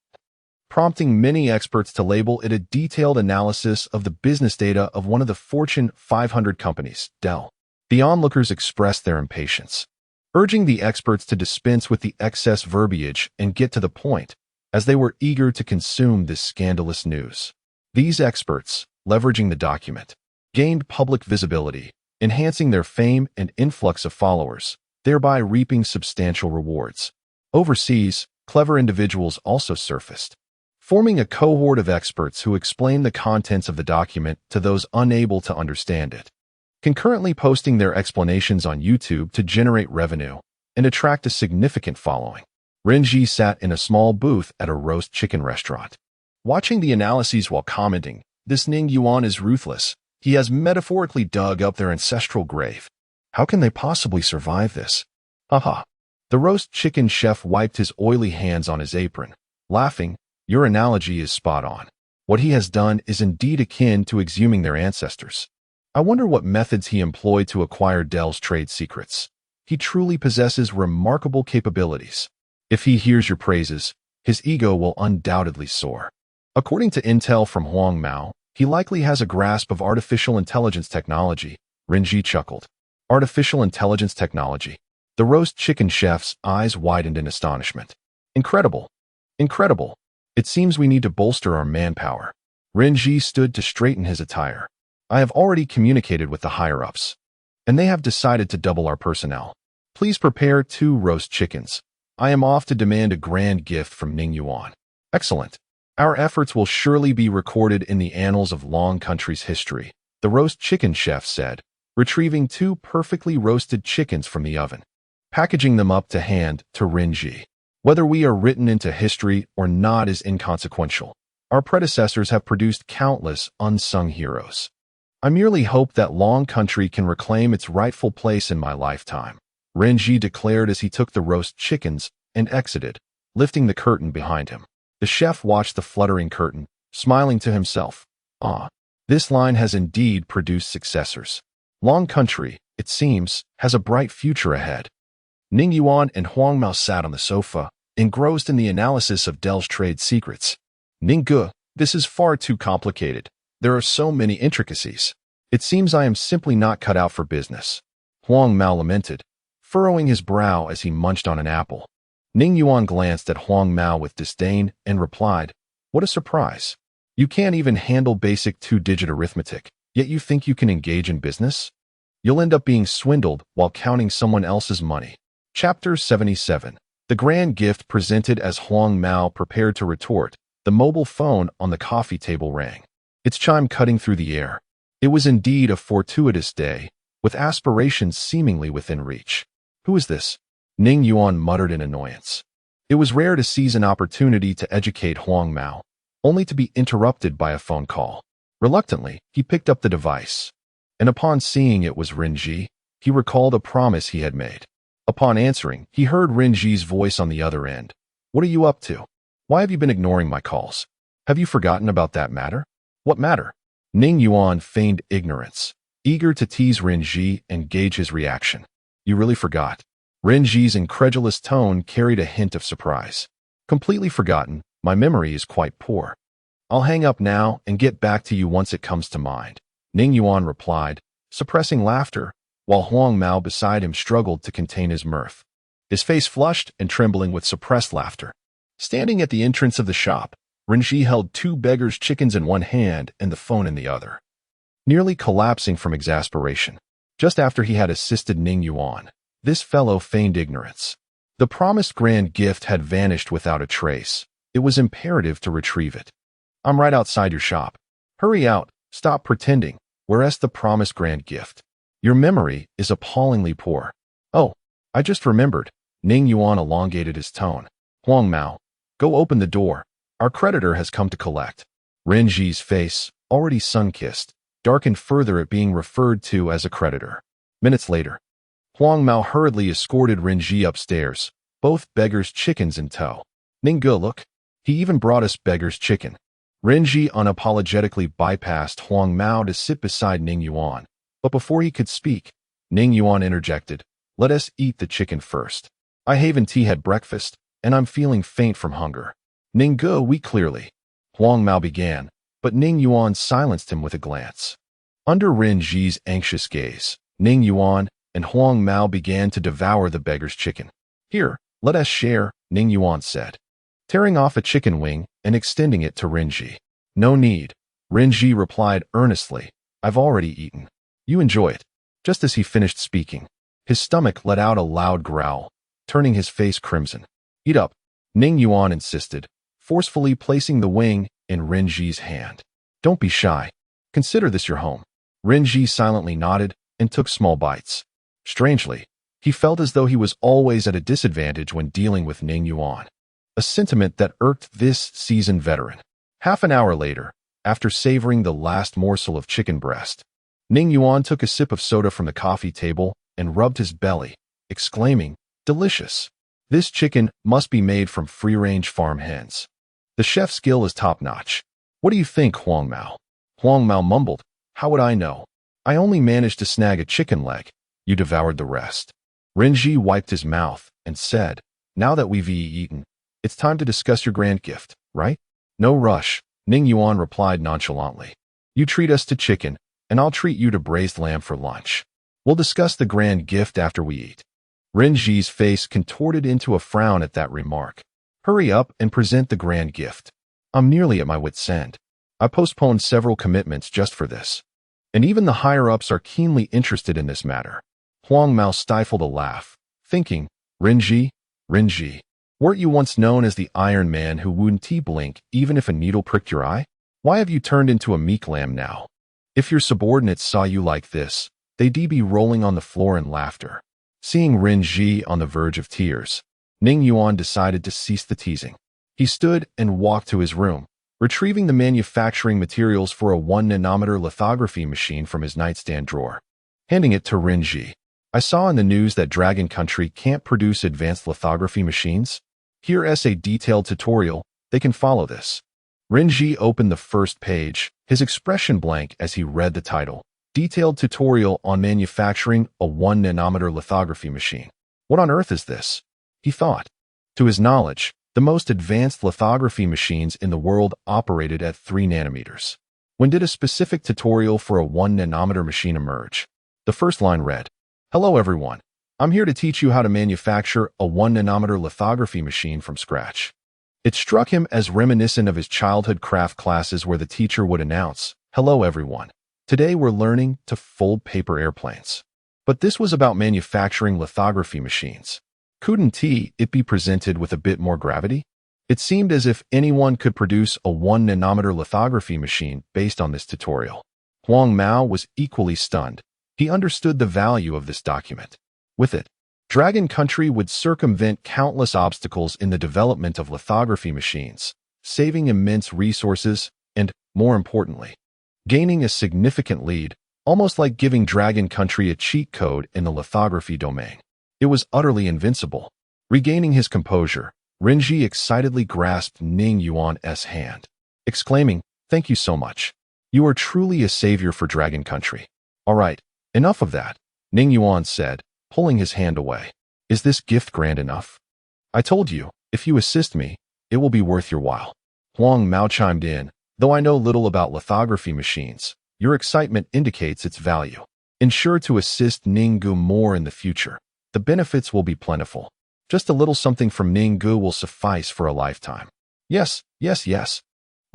prompting many experts to label it a detailed analysis of the business data of one of the Fortune 500 companies, Dell. The onlookers expressed their impatience, urging the experts to dispense with the excess verbiage and get to the point, as they were eager to consume this scandalous news. These experts, leveraging the document, gained public visibility, enhancing their fame and influx of followers, thereby reaping substantial rewards. Overseas, clever individuals also surfaced, forming a cohort of experts who explained the contents of the document to those unable to understand it, concurrently posting their explanations on YouTube to generate revenue and attract a significant following. Renji sat in a small booth at a roast chicken restaurant, watching the analyses while commenting, "This Ning Yuan is ruthless. He has metaphorically dug up their ancestral grave. How can they possibly survive this? Haha." The roast chicken chef wiped his oily hands on his apron, laughing, "Your analogy is spot on. What he has done is indeed akin to exhuming their ancestors. I wonder what methods he employed to acquire Dell's trade secrets. He truly possesses remarkable capabilities. If he hears your praises, his ego will undoubtedly soar. According to intel from Huang Mao, he likely has a grasp of artificial intelligence technology. Renji chuckled. Artificial intelligence technology. The roast chicken chef's eyes widened in astonishment. Incredible. Incredible. It seems we need to bolster our manpower. Renji stood to straighten his attire. I have already communicated with the higher-ups, and they have decided to double our personnel. Please prepare 2 roast chickens. I am off to demand a grand gift from Ning Yuan. Excellent. Our efforts will surely be recorded in the annals of Long Country's history, the roast chicken chef said, retrieving 2 perfectly roasted chickens from the oven, packaging them up to hand to Renji. Whether we are written into history or not is inconsequential. Our predecessors have produced countless unsung heroes. I merely hope that Long Country can reclaim its rightful place in my lifetime, Renji declared as he took the roast chickens and exited, lifting the curtain behind him. The chef watched the fluttering curtain, smiling to himself. Ah, this line has indeed produced successors. Long Country, it seems, has a bright future ahead. Ning Yuan and Huang Mao sat on the sofa, engrossed in the analysis of Dell's trade secrets. Ningge, this is far too complicated. There are so many intricacies. It seems I am simply not cut out for business. Huang Mao lamented, furrowing his brow as he munched on an apple. Ning Yuan glanced at Huang Mao with disdain and replied, "What a surprise. You can't even handle basic 2-digit arithmetic, yet you think you can engage in business? You'll end up being swindled while counting someone else's money." Chapter 77. The grand gift presented. As Huang Mao prepared to retort, the mobile phone on the coffee table rang, its chime cutting through the air. It was indeed a fortuitous day, with aspirations seemingly within reach. "Who is this?" Ning Yuan muttered in annoyance. It was rare to seize an opportunity to educate Huang Mao, only to be interrupted by a phone call. Reluctantly, he picked up the device, and upon seeing it was Renji, he recalled a promise he had made. Upon answering, he heard Renji's voice on the other end. "What are you up to? Why have you been ignoring my calls? Have you forgotten about that matter?" "What matter?" Ning Yuan feigned ignorance, eager to tease Renji and gauge his reaction. "You really forgot?" Renji's incredulous tone carried a hint of surprise. "Completely forgotten. My memory is quite poor. I'll hang up now and get back to you once it comes to mind," Ning Yuan replied, suppressing laughter, while Huang Mao beside him struggled to contain his mirth, his face flushed and trembling with suppressed laughter. Standing at the entrance of the shop, Renji held 2 beggars' chickens in one hand and the phone in the other, nearly collapsing from exasperation. Just after he had assisted Ning Yuan, this fellow feigned ignorance. The promised grand gift had vanished without a trace. It was imperative to retrieve it. "I'm right outside your shop. Hurry out, stop pretending. Where's the promised grand gift? Your memory is appallingly poor." "Oh, I just remembered." Ning Yuan elongated his tone. "Huang Mao, go open the door. Our creditor has come to collect." Renji's face, already sun-kissed, darkened further at being referred to as a creditor. Minutes later, Huang Mao hurriedly escorted Renji upstairs, both beggars' chickens in tow. "Ningge, look. He even brought us beggars' chicken." Renji unapologetically bypassed Huang Mao to sit beside Ning Yuan, but before he could speak, Ning Yuan interjected, "Let us eat the chicken first. I haven't had breakfast, and I'm feeling faint from hunger." "Ningge, we clearly," Huang Mao began, but Ning Yuan silenced him with a glance. Under Renji's anxious gaze, Ning Yuan and Huang Mao began to devour the beggar's chicken. "Here, let us share," Ning Yuan said, tearing off a chicken wing and extending it to Renji. "No need," Renji replied earnestly. "I've already eaten. You enjoy it." Just as he finished speaking, his stomach let out a loud growl, turning his face crimson. "Eat up," Ning Yuan insisted, forcefully placing the wing in Renji's hand. "Don't be shy. Consider this your home." Renji silently nodded and took small bites. Strangely, he felt as though he was always at a disadvantage when dealing with Ning Yuan, a sentiment that irked this seasoned veteran. Half an hour later, after savoring the last morsel of chicken breast, Ning Yuan took a sip of soda from the coffee table and rubbed his belly, exclaiming, "Delicious. This chicken must be made from free-range farm hens. The chef's skill is top-notch." "What do you think, Huang Mao?" Huang Mao mumbled, "How would I know? I only managed to snag a chicken leg. You devoured the rest." Renji wiped his mouth and said, "Now that we've eaten, It's time to discuss your grand gift, right? No rush, Ning Yuan replied nonchalantly. You treat us to chicken, and I'll treat you to braised lamb for lunch. We'll discuss the grand gift after we eat. Ren Ji's face contorted into a frown at that remark. Hurry up and present the grand gift. I'm nearly at my wit's end. I postponed several commitments just for this. And even the higher-ups are keenly interested in this matter. Huang Mao stifled a laugh, thinking, Renji, weren't you once known as the Iron Man who wouldn't blink even if a needle pricked your eye? Why have you turned into a meek lamb now? If your subordinates saw you like this, they'd be rolling on the floor in laughter. Seeing Renji on the verge of tears, Ning Yuan decided to cease the teasing. He stood and walked to his room, retrieving the manufacturing materials for a 1-nanometer lithography machine from his nightstand drawer. Handing it to Renji. I saw in the news that Dragon Country can't produce advanced lithography machines. Here's a detailed tutorial. They can follow this. Renji opened the first page, his expression blank as he read the title. Detailed tutorial on manufacturing a 1-nanometer lithography machine. What on earth is this? He thought. To his knowledge, the most advanced lithography machines in the world operated at 3 nanometers. When did a specific tutorial for a 1-nanometer machine emerge? The first line read, Hello everyone. I'm here to teach you how to manufacture a 1-nanometer lithography machine from scratch. It struck him as reminiscent of his childhood craft classes where the teacher would announce, Hello everyone. Today we're learning to fold paper airplanes. But this was about manufacturing lithography machines. Couldn't it be presented with a bit more gravity? It seemed as if anyone could produce a 1-nanometer lithography machine based on this tutorial. Huang Mao was equally stunned. He understood the value of this document. With it, Dragon Country would circumvent countless obstacles in the development of lithography machines, saving immense resources and, more importantly, gaining a significant lead, almost like giving Dragon Country a cheat code in the lithography domain. It was utterly invincible. Regaining his composure, Renji excitedly grasped Ning Yuan's hand, exclaiming, Thank you so much. You are truly a savior for Dragon Country. All right, enough of that, Ning Yuan said, pulling his hand away. Is this gift grand enough? I told you, if you assist me, it will be worth your while. Huang Mao chimed in, Though I know little about lithography machines, your excitement indicates its value. Ensure to assist Ninggu more in the future. The benefits will be plentiful. Just a little something from Ninggu will suffice for a lifetime. Yes.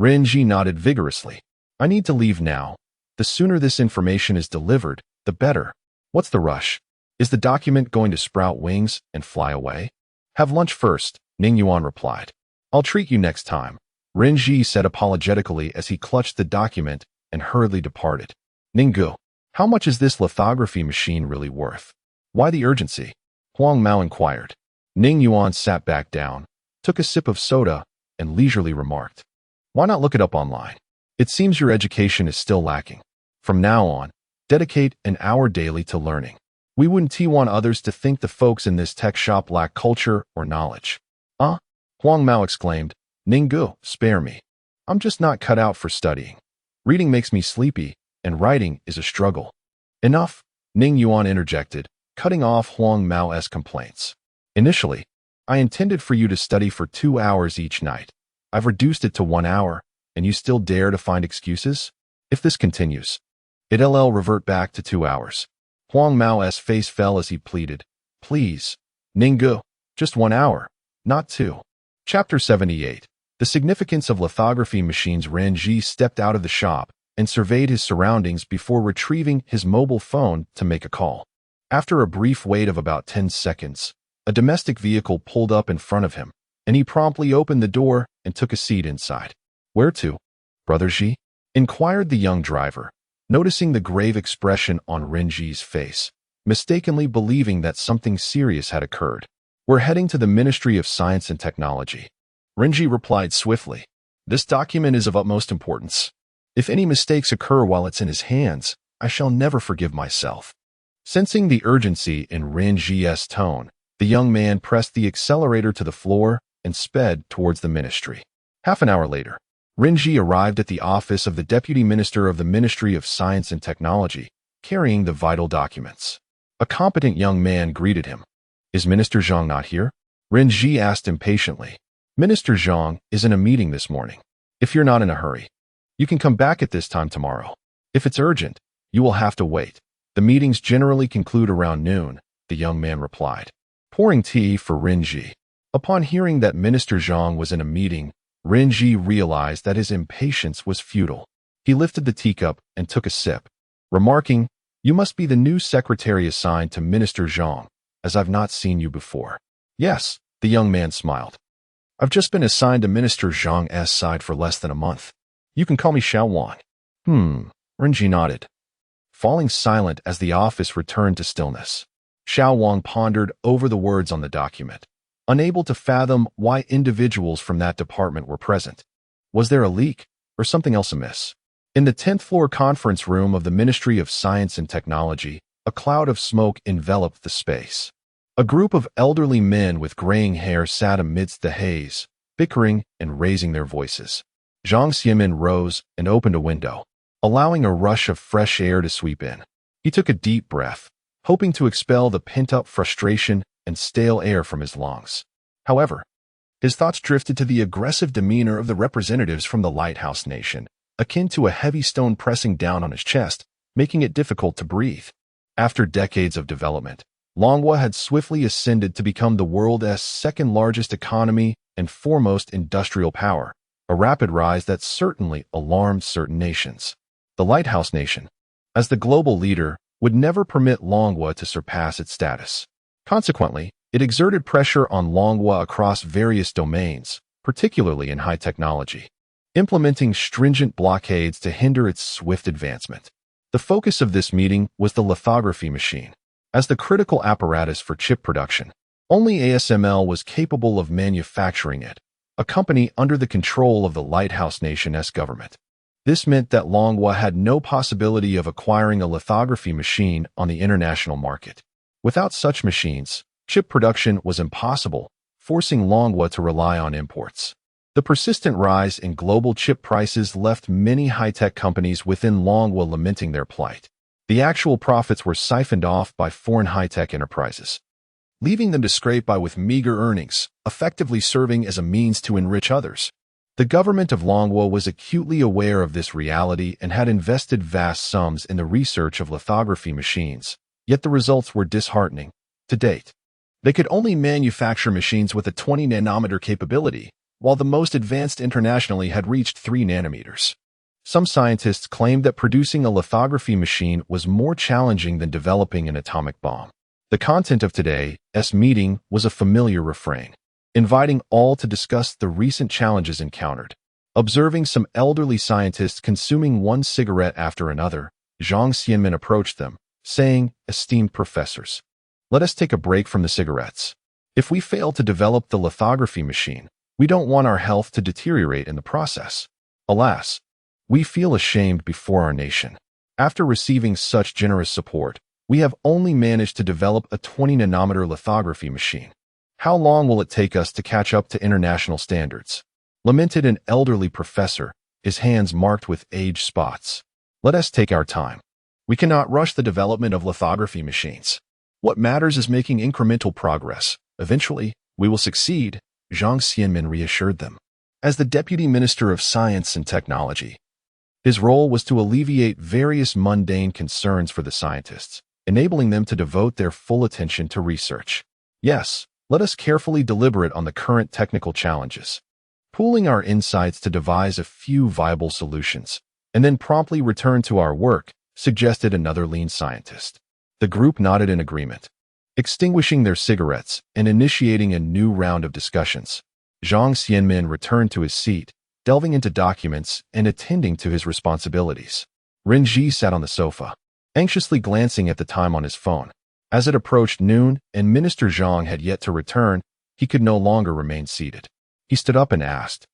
Renji nodded vigorously. I need to leave now. The sooner this information is delivered, the better. What's the rush? Is the document going to sprout wings and fly away? Have lunch first, Ning Yuan replied. I'll treat you next time, Renji said apologetically as he clutched the document and hurriedly departed. Ninggu, how much is this lithography machine really worth? Why the urgency? Huang Mao inquired. Ning Yuan sat back down, took a sip of soda, and leisurely remarked, Why not look it up online? It seems your education is still lacking. From now on, dedicate an hour daily to learning. We wouldn't want others to think the folks in this tech shop lack culture or knowledge. Huang Mao exclaimed, Ninggu, spare me. I'm just not cut out for studying. Reading makes me sleepy, and writing is a struggle. Enough, Ning Yuan interjected, cutting off Huang Mao's complaints. Initially, I intended for you to study for 2 hours each night. I've reduced it to 1 hour, and you still dare to find excuses? If this continues, it'll revert back to 2 hours. Huang Mao's face fell as he pleaded, Please, Ninggu, just 1 hour, not 2. Chapter 78. The significance of lithography machines. Renji stepped out of the shop and surveyed his surroundings before retrieving his mobile phone to make a call. After a brief wait of about 10 seconds, a domestic vehicle pulled up in front of him, and he promptly opened the door and took a seat inside. Where to, Brother Ji? Inquired the young driver, noticing the grave expression on Renji's face, mistakenly believing that something serious had occurred. We're heading to the Ministry of Science and Technology. Renji replied swiftly. This document is of utmost importance. If any mistakes occur while it's in his hands, I shall never forgive myself. Sensing the urgency in Renji's tone, the young man pressed the accelerator to the floor and sped towards the ministry. Half an hour later, Renji arrived at the office of the Deputy Minister of the Ministry of Science and Technology, carrying the vital documents. A competent young man greeted him. Is Minister Zhang not here? Renji asked impatiently. Minister Zhang is in a meeting this morning. If you're not in a hurry, you can come back at this time tomorrow. If it's urgent, you will have to wait. The meetings generally conclude around noon, the young man replied, pouring tea for Renji. Upon hearing that Minister Zhang was in a meeting, Renji realized that his impatience was futile. He lifted the teacup and took a sip, remarking, "You must be the new secretary assigned to Minister Zhang, as I've not seen you before." "Yes," the young man smiled. "I've just been assigned to Minister Zhang's side for less than a month. You can call me Xiao Wang." Renji nodded, falling silent as the office returned to stillness. Xiao Wang pondered over the words on the document, unable to fathom why individuals from that department were present. Was there a leak, or something else amiss? In the 10th floor conference room of the Ministry of Science and Technology, a cloud of smoke enveloped the space. A group of elderly men with graying hair sat amidst the haze, bickering and raising their voices. Zhang Xianmin rose and opened a window, allowing a rush of fresh air to sweep in. He took a deep breath, hoping to expel the pent-up frustration and stale air from his lungs. However, his thoughts drifted to the aggressive demeanor of the representatives from the Lighthouse Nation, akin to a heavy stone pressing down on his chest, making it difficult to breathe. After decades of development, Longhua had swiftly ascended to become the world's second-largest economy and foremost industrial power, a rapid rise that certainly alarmed certain nations. The Lighthouse Nation, as the global leader, would never permit Longhua to surpass its status. Consequently, it exerted pressure on Longhua across various domains, particularly in high technology, implementing stringent blockades to hinder its swift advancement. The focus of this meeting was the lithography machine. As the critical apparatus for chip production, only ASML was capable of manufacturing it, a company under the control of the Lighthouse Nation's government. This meant that Longhua had no possibility of acquiring a lithography machine on the international market. Without such machines, chip production was impossible, forcing Longhua to rely on imports. The persistent rise in global chip prices left many high-tech companies within Longhua lamenting their plight. The actual profits were siphoned off by foreign high-tech enterprises, leaving them to scrape by with meager earnings, effectively serving as a means to enrich others. The government of Longhua was acutely aware of this reality and had invested vast sums in the research of lithography machines, yet the results were disheartening. To date, they could only manufacture machines with a 20-nanometer capability, while the most advanced internationally had reached 3 nanometers. Some scientists claimed that producing a lithography machine was more challenging than developing an atomic bomb. The content of today's meeting was a familiar refrain, inviting all to discuss the recent challenges encountered. Observing some elderly scientists consuming one cigarette after another, Zhang Xianmin approached them, saying, "Esteemed professors, let us take a break from the cigarettes. If we fail to develop the lithography machine, we don't want our health to deteriorate in the process. Alas, we feel ashamed before our nation. After receiving such generous support, we have only managed to develop a 20-nanometer lithography machine. How long will it take us to catch up to international standards?" Lamented an elderly professor, his hands marked with age spots. "Let us take our time. We cannot rush the development of lithography machines. What matters is making incremental progress. Eventually, we will succeed," Zhang Xianmin reassured them. As the Deputy Minister of Science and Technology, his role was to alleviate various mundane concerns for the scientists, enabling them to devote their full attention to research. Yes, let us carefully deliberate on the current technical challenges, pooling our insights to devise a few viable solutions, and then promptly return to our work, suggested another lean scientist. The group nodded in agreement, extinguishing their cigarettes and initiating a new round of discussions. Zhang Xianmin returned to his seat, delving into documents and attending to his responsibilities. Renji sat on the sofa, anxiously glancing at the time on his phone. As it approached noon and Minister Zhang had yet to return, he could no longer remain seated. He stood up and asked,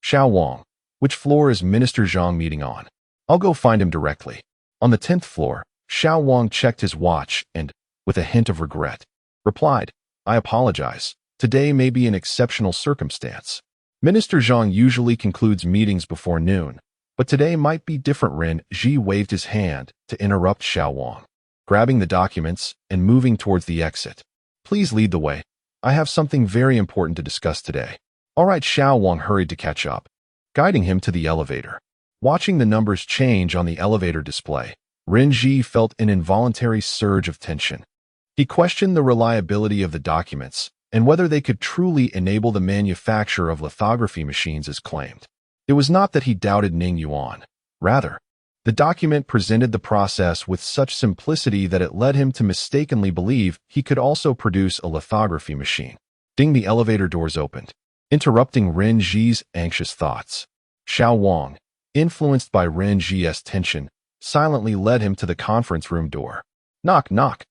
"Xiao Wang, which floor is Minister Zhang meeting on? I'll go find him directly." On the 10th floor, Xiao Wang checked his watch and, with a hint of regret, replied, "I apologize. Today may be an exceptional circumstance. Minister Zhang usually concludes meetings before noon, but today might be different." Renji waved his hand to interrupt Xiao Wang, grabbing the documents and moving towards the exit. "Please lead the way. I have something very important to discuss today." All right, Xiao Wang hurried to catch up, guiding him to the elevator. Watching the numbers change on the elevator display, Renji felt an involuntary surge of tension. He questioned the reliability of the documents and whether they could truly enable the manufacture of lithography machines as claimed. It was not that he doubted Ning Yuan. Rather, the document presented the process with such simplicity that it led him to mistakenly believe he could also produce a lithography machine. Ding, the elevator doors opened, interrupting Renji's anxious thoughts. Xiao Wang, influenced by Renji's tension, silently led him to the conference room door. Knock, knock.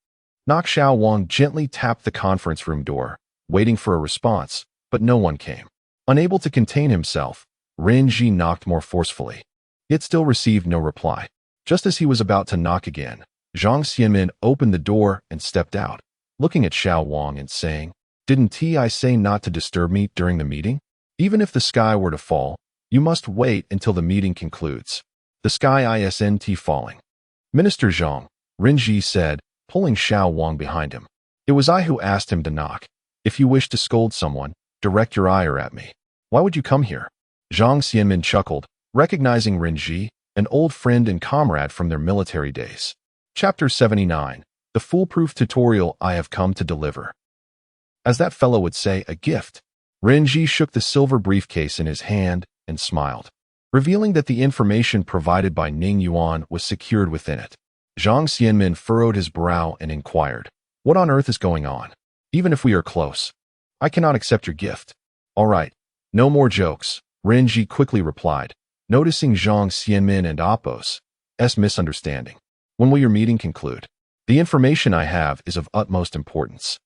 Knock. Xiao Wang gently tapped the conference room door, waiting for a response, but no one came. Unable to contain himself, Renji knocked more forcefully. It still received no reply. Just as he was about to knock again, Zhang Xianmin opened the door and stepped out, looking at Xiao Wang and saying, "Didn't I say not to disturb me during the meeting? Even if the sky were to fall, you must wait until the meeting concludes." The sky isn't falling. Minister Zhang, Renji said, pulling Xiao Wang behind him. It was I who asked him to knock. If you wish to scold someone, direct your ire at me. Why would you come here? Zhang Xianmin chuckled, recognizing Renji, an old friend and comrade from their military days. Chapter 79. The Foolproof Tutorial I Have Come to Deliver. As that fellow would say, a gift. Renji shook the silver briefcase in his hand and smiled, revealing that the information provided by Ning Yuan was secured within it. Zhang Xianmin furrowed his brow and inquired, "What on earth is going on? Even if we are close, I cannot accept your gift." "All right, no more jokes," Renji quickly replied, noticing Zhang Xianmin and Appo's misunderstanding. "When will your meeting conclude? The information I have is of utmost importance.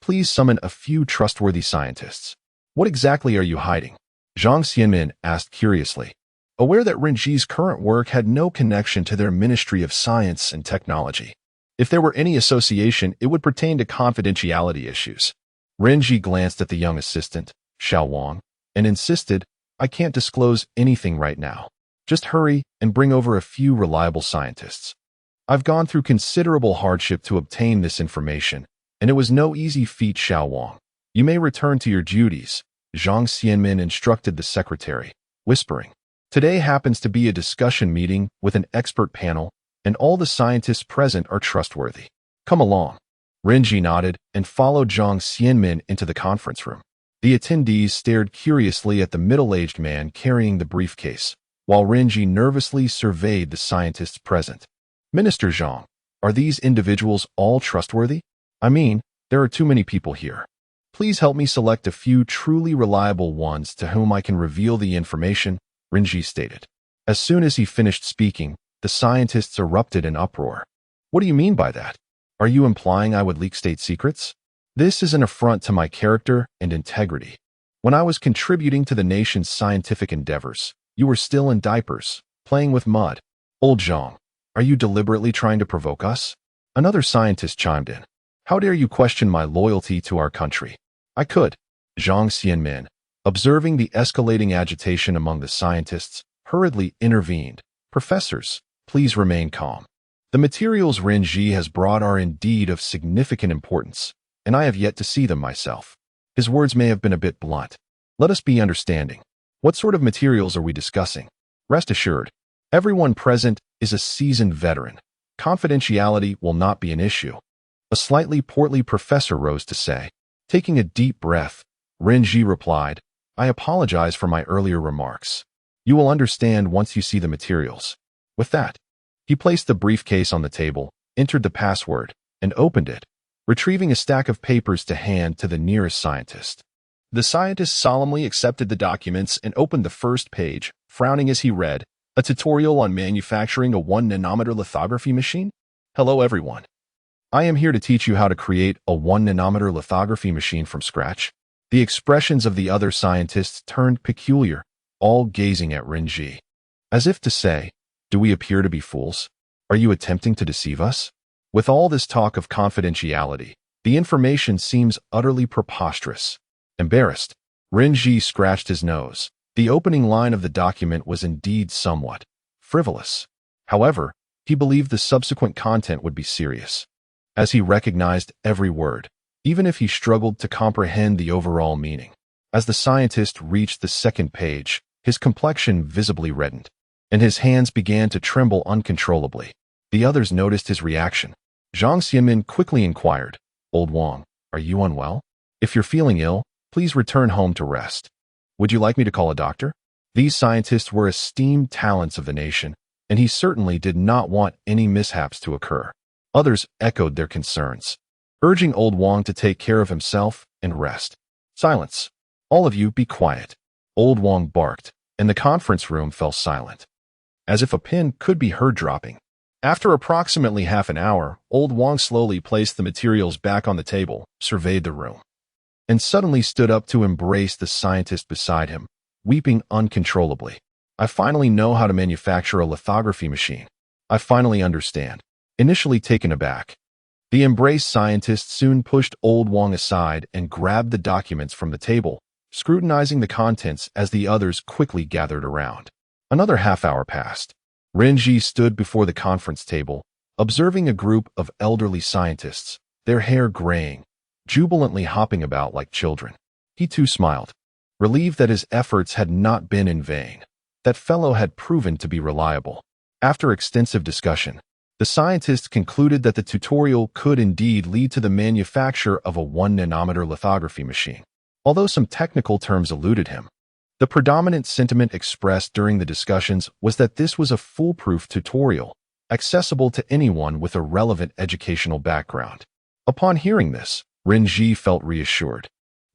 Please summon a few trustworthy scientists." "What exactly are you hiding?" Zhang Xianmin asked curiously, aware that Renji's current work had no connection to their Ministry of Science and Technology. If there were any association, it would pertain to confidentiality issues. Renji glanced at the young assistant, Xiao Wang, and insisted, "I can't disclose anything right now. Just hurry and bring over a few reliable scientists. I've gone through considerable hardship to obtain this information, and it was no easy feat." "Xiao Wang, you may return to your duties," Zhang Xianmin instructed the secretary, whispering. "Today happens to be a discussion meeting with an expert panel, and all the scientists present are trustworthy. Come along." Renji nodded and followed Zhang Xianmin into the conference room. The attendees stared curiously at the middle-aged man carrying the briefcase, while Renji nervously surveyed the scientists present. "Minister Zhang, are these individuals all trustworthy? I mean, there are too many people here. Please help me select a few truly reliable ones to whom I can reveal the information," Renji stated. As soon as he finished speaking, the scientists erupted in uproar. "What do you mean by that? Are you implying I would leak state secrets? This is an affront to my character and integrity. When I was contributing to the nation's scientific endeavors, you were still in diapers, playing with mud. Old Zhang, are you deliberately trying to provoke us?" Another scientist chimed in. "How dare you question my loyalty to our country?" "I could." Zhang Xianmin, observing the escalating agitation among the scientists, hurriedly intervened. "Professors, please remain calm. The materials Renji has brought are indeed of significant importance, and I have yet to see them myself." His words may have been a bit blunt. "Let us be understanding. What sort of materials are we discussing?" "Rest assured, everyone present is a seasoned veteran. Confidentiality will not be an issue," a slightly portly professor rose to say. Taking a deep breath, Renji replied, "I apologize for my earlier remarks. You will understand once you see the materials." With that, he placed the briefcase on the table, entered the password, and opened it, retrieving a stack of papers to hand to the nearest scientist. The scientist solemnly accepted the documents and opened the first page, frowning as he read, "A tutorial on manufacturing a 1-nanometer lithography machine? Hello everyone. I am here to teach you how to create a 1-nanometer lithography machine from scratch." The expressions of the other scientists turned peculiar, all gazing at Renji. As if to say, "Do we appear to be fools? Are you attempting to deceive us?" With all this talk of confidentiality, the information seems utterly preposterous. Embarrassed, Renji scratched his nose. The opening line of the document was indeed somewhat frivolous. However, he believed the subsequent content would be serious, as he recognized every word, even if he struggled to comprehend the overall meaning. As the scientist reached the second page, his complexion visibly reddened, and his hands began to tremble uncontrollably. The others noticed his reaction. Zhang Xianmin quickly inquired, "Old Wang, are you unwell? If you're feeling ill, please return home to rest. Would you like me to call a doctor?" These scientists were esteemed talents of the nation, and he certainly did not want any mishaps to occur. Others echoed their concerns, urging Old Wang to take care of himself and rest. "Silence. All of you be quiet." Old Wang barked, and the conference room fell silent, as if a pin could be heard dropping. After approximately half an hour, Old Wang slowly placed the materials back on the table, surveyed the room, and suddenly stood up to embrace the scientist beside him, weeping uncontrollably. "I finally know how to manufacture a lithography machine. I finally understand." Initially taken aback, the embraced scientist soon pushed Old Wang aside and grabbed the documents from the table, scrutinizing the contents as the others quickly gathered around. Another half-hour passed. Renji stood before the conference table, observing a group of elderly scientists, their hair graying, jubilantly hopping about like children. He too smiled, relieved that his efforts had not been in vain. That fellow had proven to be reliable. After extensive discussion, the scientists concluded that the tutorial could indeed lead to the manufacture of a 1-nanometer lithography machine. Although some technical terms eluded him, the predominant sentiment expressed during the discussions was that this was a foolproof tutorial, accessible to anyone with a relevant educational background. Upon hearing this, Renji felt reassured.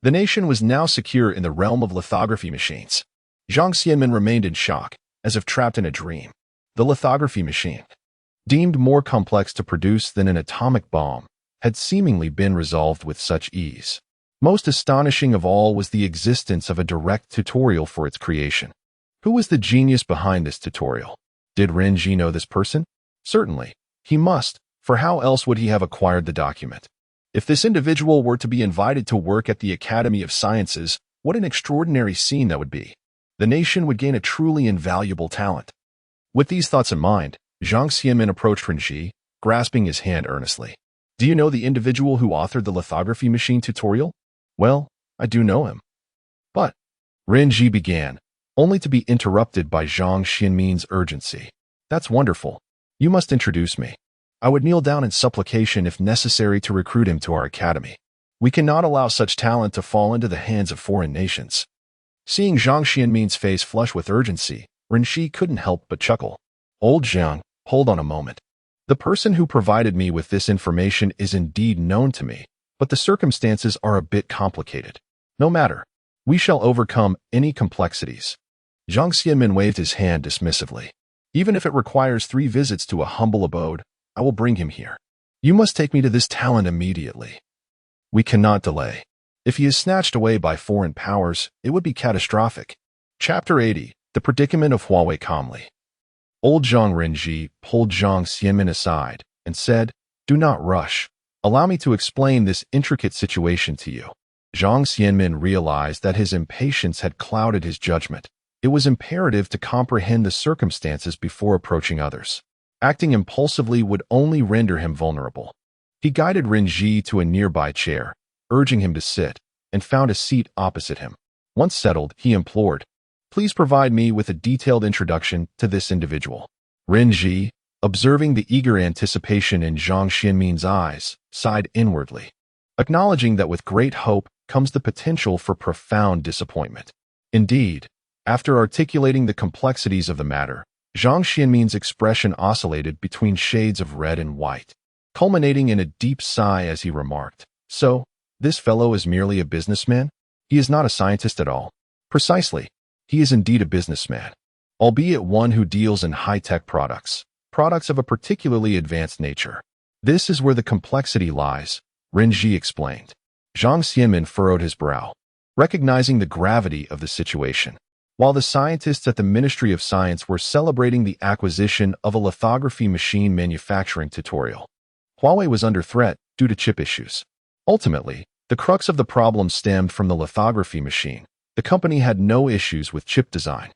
The nation was now secure in the realm of lithography machines. Zhang Xianmin remained in shock, as if trapped in a dream. The lithography machine, deemed more complex to produce than an atomic bomb, had seemingly been resolved with such ease. Most astonishing of all was the existence of a direct tutorial for its creation. Who was the genius behind this tutorial? Did Renji know this person? Certainly, he must, for how else would he have acquired the document? If this individual were to be invited to work at the Academy of Sciences, what an extraordinary scene that would be. The nation would gain a truly invaluable talent. With these thoughts in mind, Zhang Xianmin approached Renji, grasping his hand earnestly. "Do you know the individual who authored the lithography machine tutorial?" "Well, I do know him." "But," Renji began, only to be interrupted by Zhang Xianmin's urgency. "That's wonderful. You must introduce me. I would kneel down in supplication if necessary to recruit him to our academy. We cannot allow such talent to fall into the hands of foreign nations." Seeing Zhang Xianmin's face flush with urgency, Renji couldn't help but chuckle. "Old Zhang, hold on a moment. The person who provided me with this information is indeed known to me, but the circumstances are a bit complicated. No matter. We shall overcome any complexities." Zhang Xianmin waved his hand dismissively. "Even if it requires 3 visits to a humble abode, I will bring him here. You must take me to this talent immediately. We cannot delay. If he is snatched away by foreign powers, it would be catastrophic." Chapter 80. The Predicament of Huawei calmly. Old Zhang Renji pulled Zhang Xianmin aside and said, "Do not rush. Allow me to explain this intricate situation to you." Zhang Xianmin realized that his impatience had clouded his judgment. It was imperative to comprehend the circumstances before approaching others. Acting impulsively would only render him vulnerable. He guided Renji to a nearby chair, urging him to sit, and found a seat opposite him. Once settled, he implored, "Please provide me with a detailed introduction to this individual." Renji, observing the eager anticipation in Zhang Xianmin's eyes, sighed inwardly, acknowledging that with great hope comes the potential for profound disappointment. Indeed, after articulating the complexities of the matter, Zhang Xianmin's expression oscillated between shades of red and white, culminating in a deep sigh as he remarked, "So, this fellow is merely a businessman? He is not a scientist at all?" "Precisely. He is indeed a businessman, albeit one who deals in high-tech products of a particularly advanced nature. This is where the complexity lies," Renji explained. Zhang Xianmin furrowed his brow, recognizing the gravity of the situation. While the scientists at the Ministry of Science were celebrating the acquisition of a lithography machine manufacturing tutorial, Huawei was under threat due to chip issues. Ultimately, the crux of the problem stemmed from the lithography machine. The company had no issues with chip design.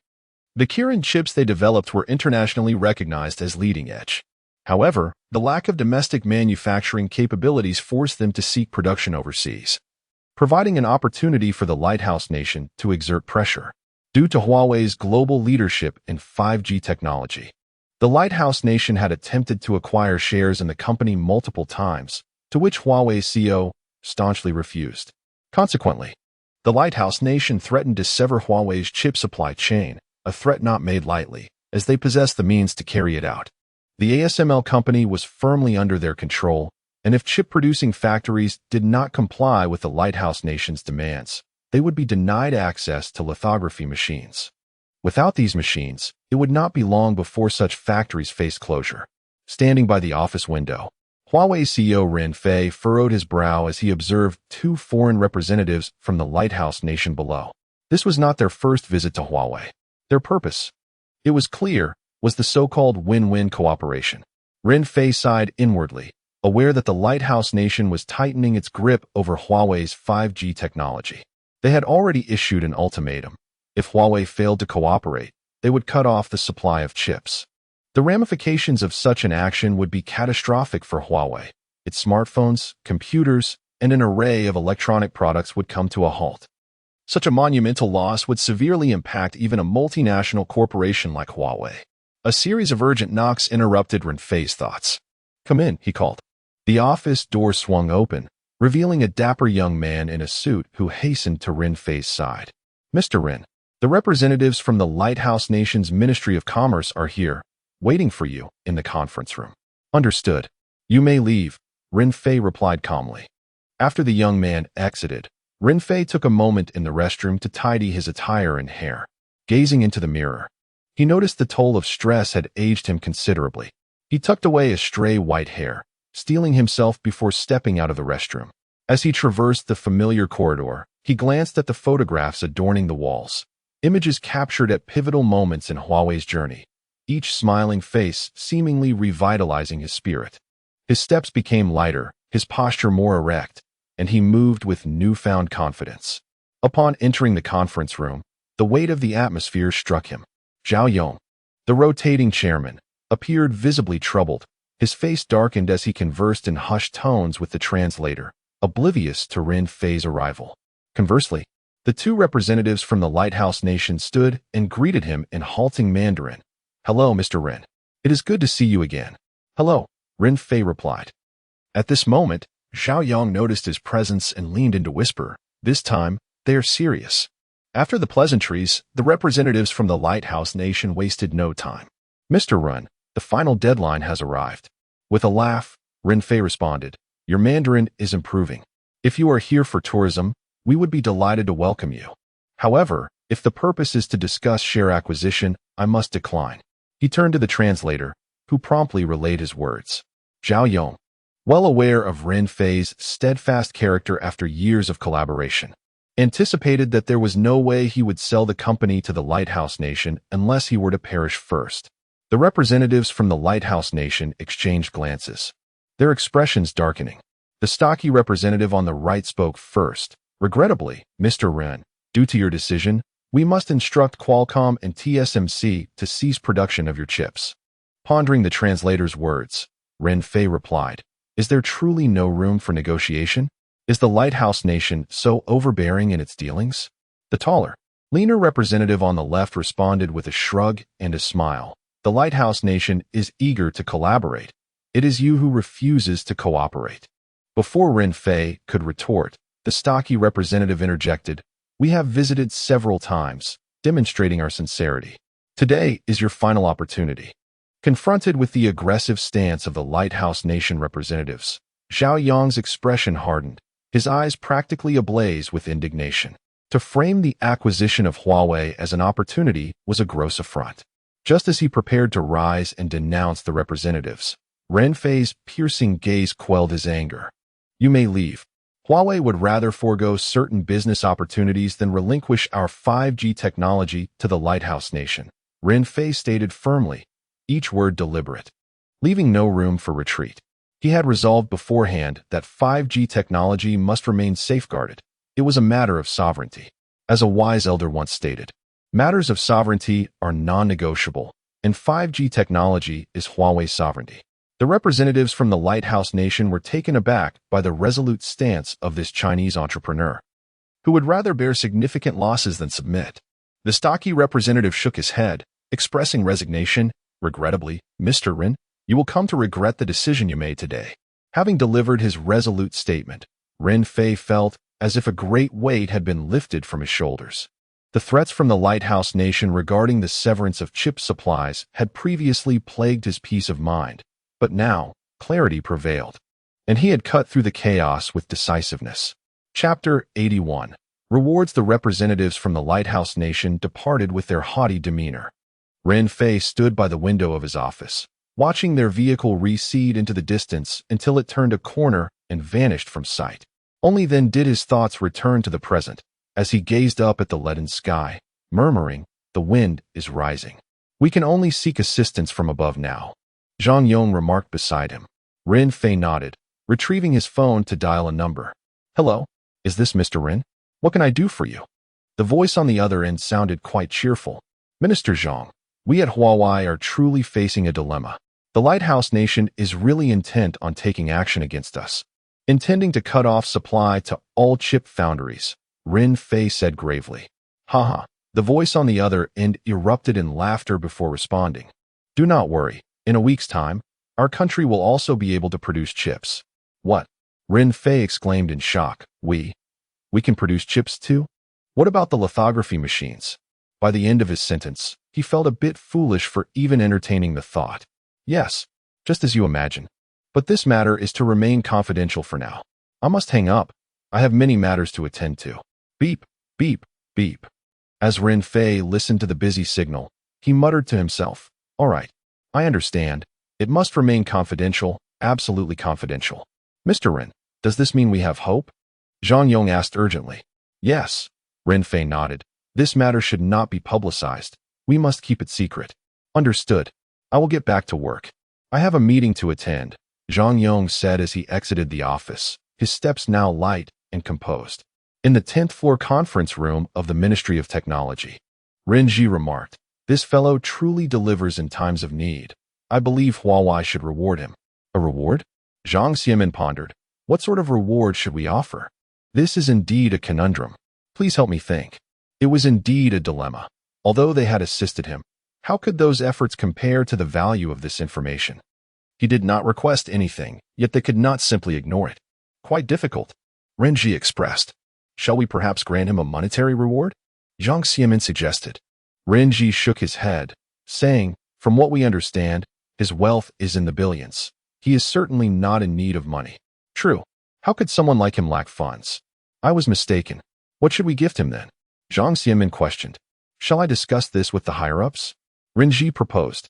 The Kirin chips they developed were internationally recognized as leading edge. However, the lack of domestic manufacturing capabilities forced them to seek production overseas. providing an opportunity for the Lighthouse Nation to exert pressure. Due to Huawei's global leadership in 5G technology, the Lighthouse Nation had attempted to acquire shares in the company multiple times, to which Huawei's CEO staunchly refused. Consequently, the Lighthouse Nation threatened to sever Huawei's chip supply chain, a threat not made lightly, as they possessed the means to carry it out. The ASML company was firmly under their control, and if chip-producing factories did not comply with the Lighthouse Nation's demands, they would be denied access to lithography machines. Without these machines, it would not be long before such factories faced closure. Standing by the office window, Huawei CEO Ren Fei furrowed his brow as he observed two foreign representatives from the Lighthouse Nation below. This was not their first visit to Huawei. Their purpose, it was clear, was the so-called win-win cooperation. Ren Fei sighed inwardly, aware that the Lighthouse Nation was tightening its grip over Huawei's 5G technology. They had already issued an ultimatum. If Huawei failed to cooperate, they would cut off the supply of chips. The ramifications of such an action would be catastrophic for Huawei. Its smartphones, computers, and an array of electronic products would come to a halt. Such a monumental loss would severely impact even a multinational corporation like Huawei. A series of urgent knocks interrupted Ren Fei's thoughts. "Come in," he called. The office door swung open, revealing a dapper young man in a suit who hastened to Ren Fei's side. "Mr. Ren, the representatives from the Lighthouse Nation's Ministry of Commerce are here, waiting for you in the conference room." "Understood. You may leave," Ren Fei replied calmly. After the young man exited, Ren Fei took a moment in the restroom to tidy his attire and hair. Gazing into the mirror, he noticed the toll of stress had aged him considerably. He tucked away his stray white hair, steeling himself before stepping out of the restroom. As he traversed the familiar corridor, he glanced at the photographs adorning the walls, images captured at pivotal moments in Huawei's journey, each smiling face seemingly revitalizing his spirit. His steps became lighter, his posture more erect, and he moved with newfound confidence. Upon entering the conference room, the weight of the atmosphere struck him. Zhao Yong, the rotating chairman, appeared visibly troubled. His face darkened as he conversed in hushed tones with the translator, oblivious to Ren Fei's arrival. Conversely, the two representatives from the Lighthouse Nation stood and greeted him in halting Mandarin. "Hello, Mr. Ren. It is good to see you again." "Hello," Ren Fei replied. At this moment, Zhao Yong noticed his presence and leaned in to whisper, "This time, they are serious." After the pleasantries, the representatives from the Lighthouse Nation wasted no time. "Mr. Ren, the final deadline has arrived." With a laugh, Ren Fei responded, "Your Mandarin is improving. If you are here for tourism, we would be delighted to welcome you. However, if the purpose is to discuss share acquisition, I must decline." He turned to the translator, who promptly relayed his words. Zhao Yong, well aware of Ren Fei's steadfast character after years of collaboration, anticipated that there was no way he would sell the company to the Lighthouse Nation unless he were to perish first. The representatives from the Lighthouse Nation exchanged glances, their expressions darkening. The stocky representative on the right spoke first. "Regrettably, Mr. Ren, due to your decision, we must instruct Qualcomm and TSMC to cease production of your chips." Pondering the translator's words, Ren Fei replied, "Is there truly no room for negotiation? Is the Lighthouse Nation so overbearing in its dealings?" The taller, leaner representative on the left responded with a shrug and a smile. "The Lighthouse Nation is eager to collaborate. It is you who refuses to cooperate." Before Ren Fei could retort, the stocky representative interjected, "We have visited several times, demonstrating our sincerity. Today is your final opportunity." Confronted with the aggressive stance of the Lighthouse Nation representatives, Zhao Yong's expression hardened, his eyes practically ablaze with indignation. To frame the acquisition of Huawei as an opportunity was a gross affront. Just as he prepared to rise and denounce the representatives, Ren Fei's piercing gaze quelled his anger. "You may leave. Huawei would rather forego certain business opportunities than relinquish our 5G technology to the Lighthouse Nation," Ren Fei stated firmly, each word deliberate, leaving no room for retreat. He had resolved beforehand that 5G technology must remain safeguarded. It was a matter of sovereignty. As a wise elder once stated, matters of sovereignty are non-negotiable, and 5G technology is Huawei's sovereignty. The representatives from the Lighthouse Nation were taken aback by the resolute stance of this Chinese entrepreneur. who would rather bear significant losses than submit. The stocky representative shook his head, expressing resignation. Regrettably, Mr. Rin, you will come to regret the decision you made today. Having delivered his resolute statement, Rin Fei felt as if a great weight had been lifted from his shoulders. The threats from the Lighthouse Nation regarding the severance of chip supplies had previously plagued his peace of mind, but now clarity prevailed, and he had cut through the chaos with decisiveness. Chapter 81. Rewards. The representatives from the Lighthouse Nation departed with their haughty demeanor. Rin Fei stood by the window of his office, watching their vehicle recede into the distance until it turned a corner and vanished from sight. Only then did his thoughts return to the present, as he gazed up at the leaden sky, murmuring, "The wind is rising. We can only seek assistance from above now." Zhang Yong remarked beside him. Rin Fei nodded, retrieving his phone to dial a number. "Hello, is this Mr. Rin? What can I do for you?" The voice on the other end sounded quite cheerful. "Minister Zhang, we at Huawei are truly facing a dilemma. The Lighthouse Nation is really intent on taking action against us, intending to cut off supply to all chip foundries," Rin Fei said gravely. "Haha." The voice on the other end erupted in laughter before responding. "Do not worry. In a week's time, our country will also be able to produce chips." "What?" Rin Fei exclaimed in shock. We can produce chips too? What about the lithography machines?" By the end of his sentence, he felt a bit foolish for even entertaining the thought. "Yes, just as you imagine. But this matter is to remain confidential for now. I must hang up. I have many matters to attend to." Beep, beep, beep. As Rin Fei listened to the busy signal, he muttered to himself, "All right, I understand. It must remain confidential, absolutely confidential." "Mr. Rin, does this mean we have hope?" Zhang Yong asked urgently. "Yes," Rin Fei nodded. "This matter should not be publicized. We must keep it secret." "Understood. I will get back to work. I have a meeting to attend," Zhang Yong said as he exited the office, his steps now light and composed. In the 10th floor conference room of the Ministry of Technology, Ren Ji remarked, "This fellow truly delivers in times of need. I believe Huawei should reward him." "A reward?" Zhang Xianmin pondered. "What sort of reward should we offer? This is indeed a conundrum. Please help me think." It was indeed a dilemma. Although they had assisted him, how could those efforts compare to the value of this information? He did not request anything, yet they could not simply ignore it. "Quite difficult," Renji expressed. "Shall we perhaps grant him a monetary reward?" Zhang Xianmin suggested. Renji shook his head, saying, "From what we understand, his wealth is in the billions. He is certainly not in need of money." "True. How could someone like him lack funds?" "I was mistaken. What should we gift him then?" Zhang Xianmin questioned. "Shall I discuss this with the higher-ups?" Renji proposed.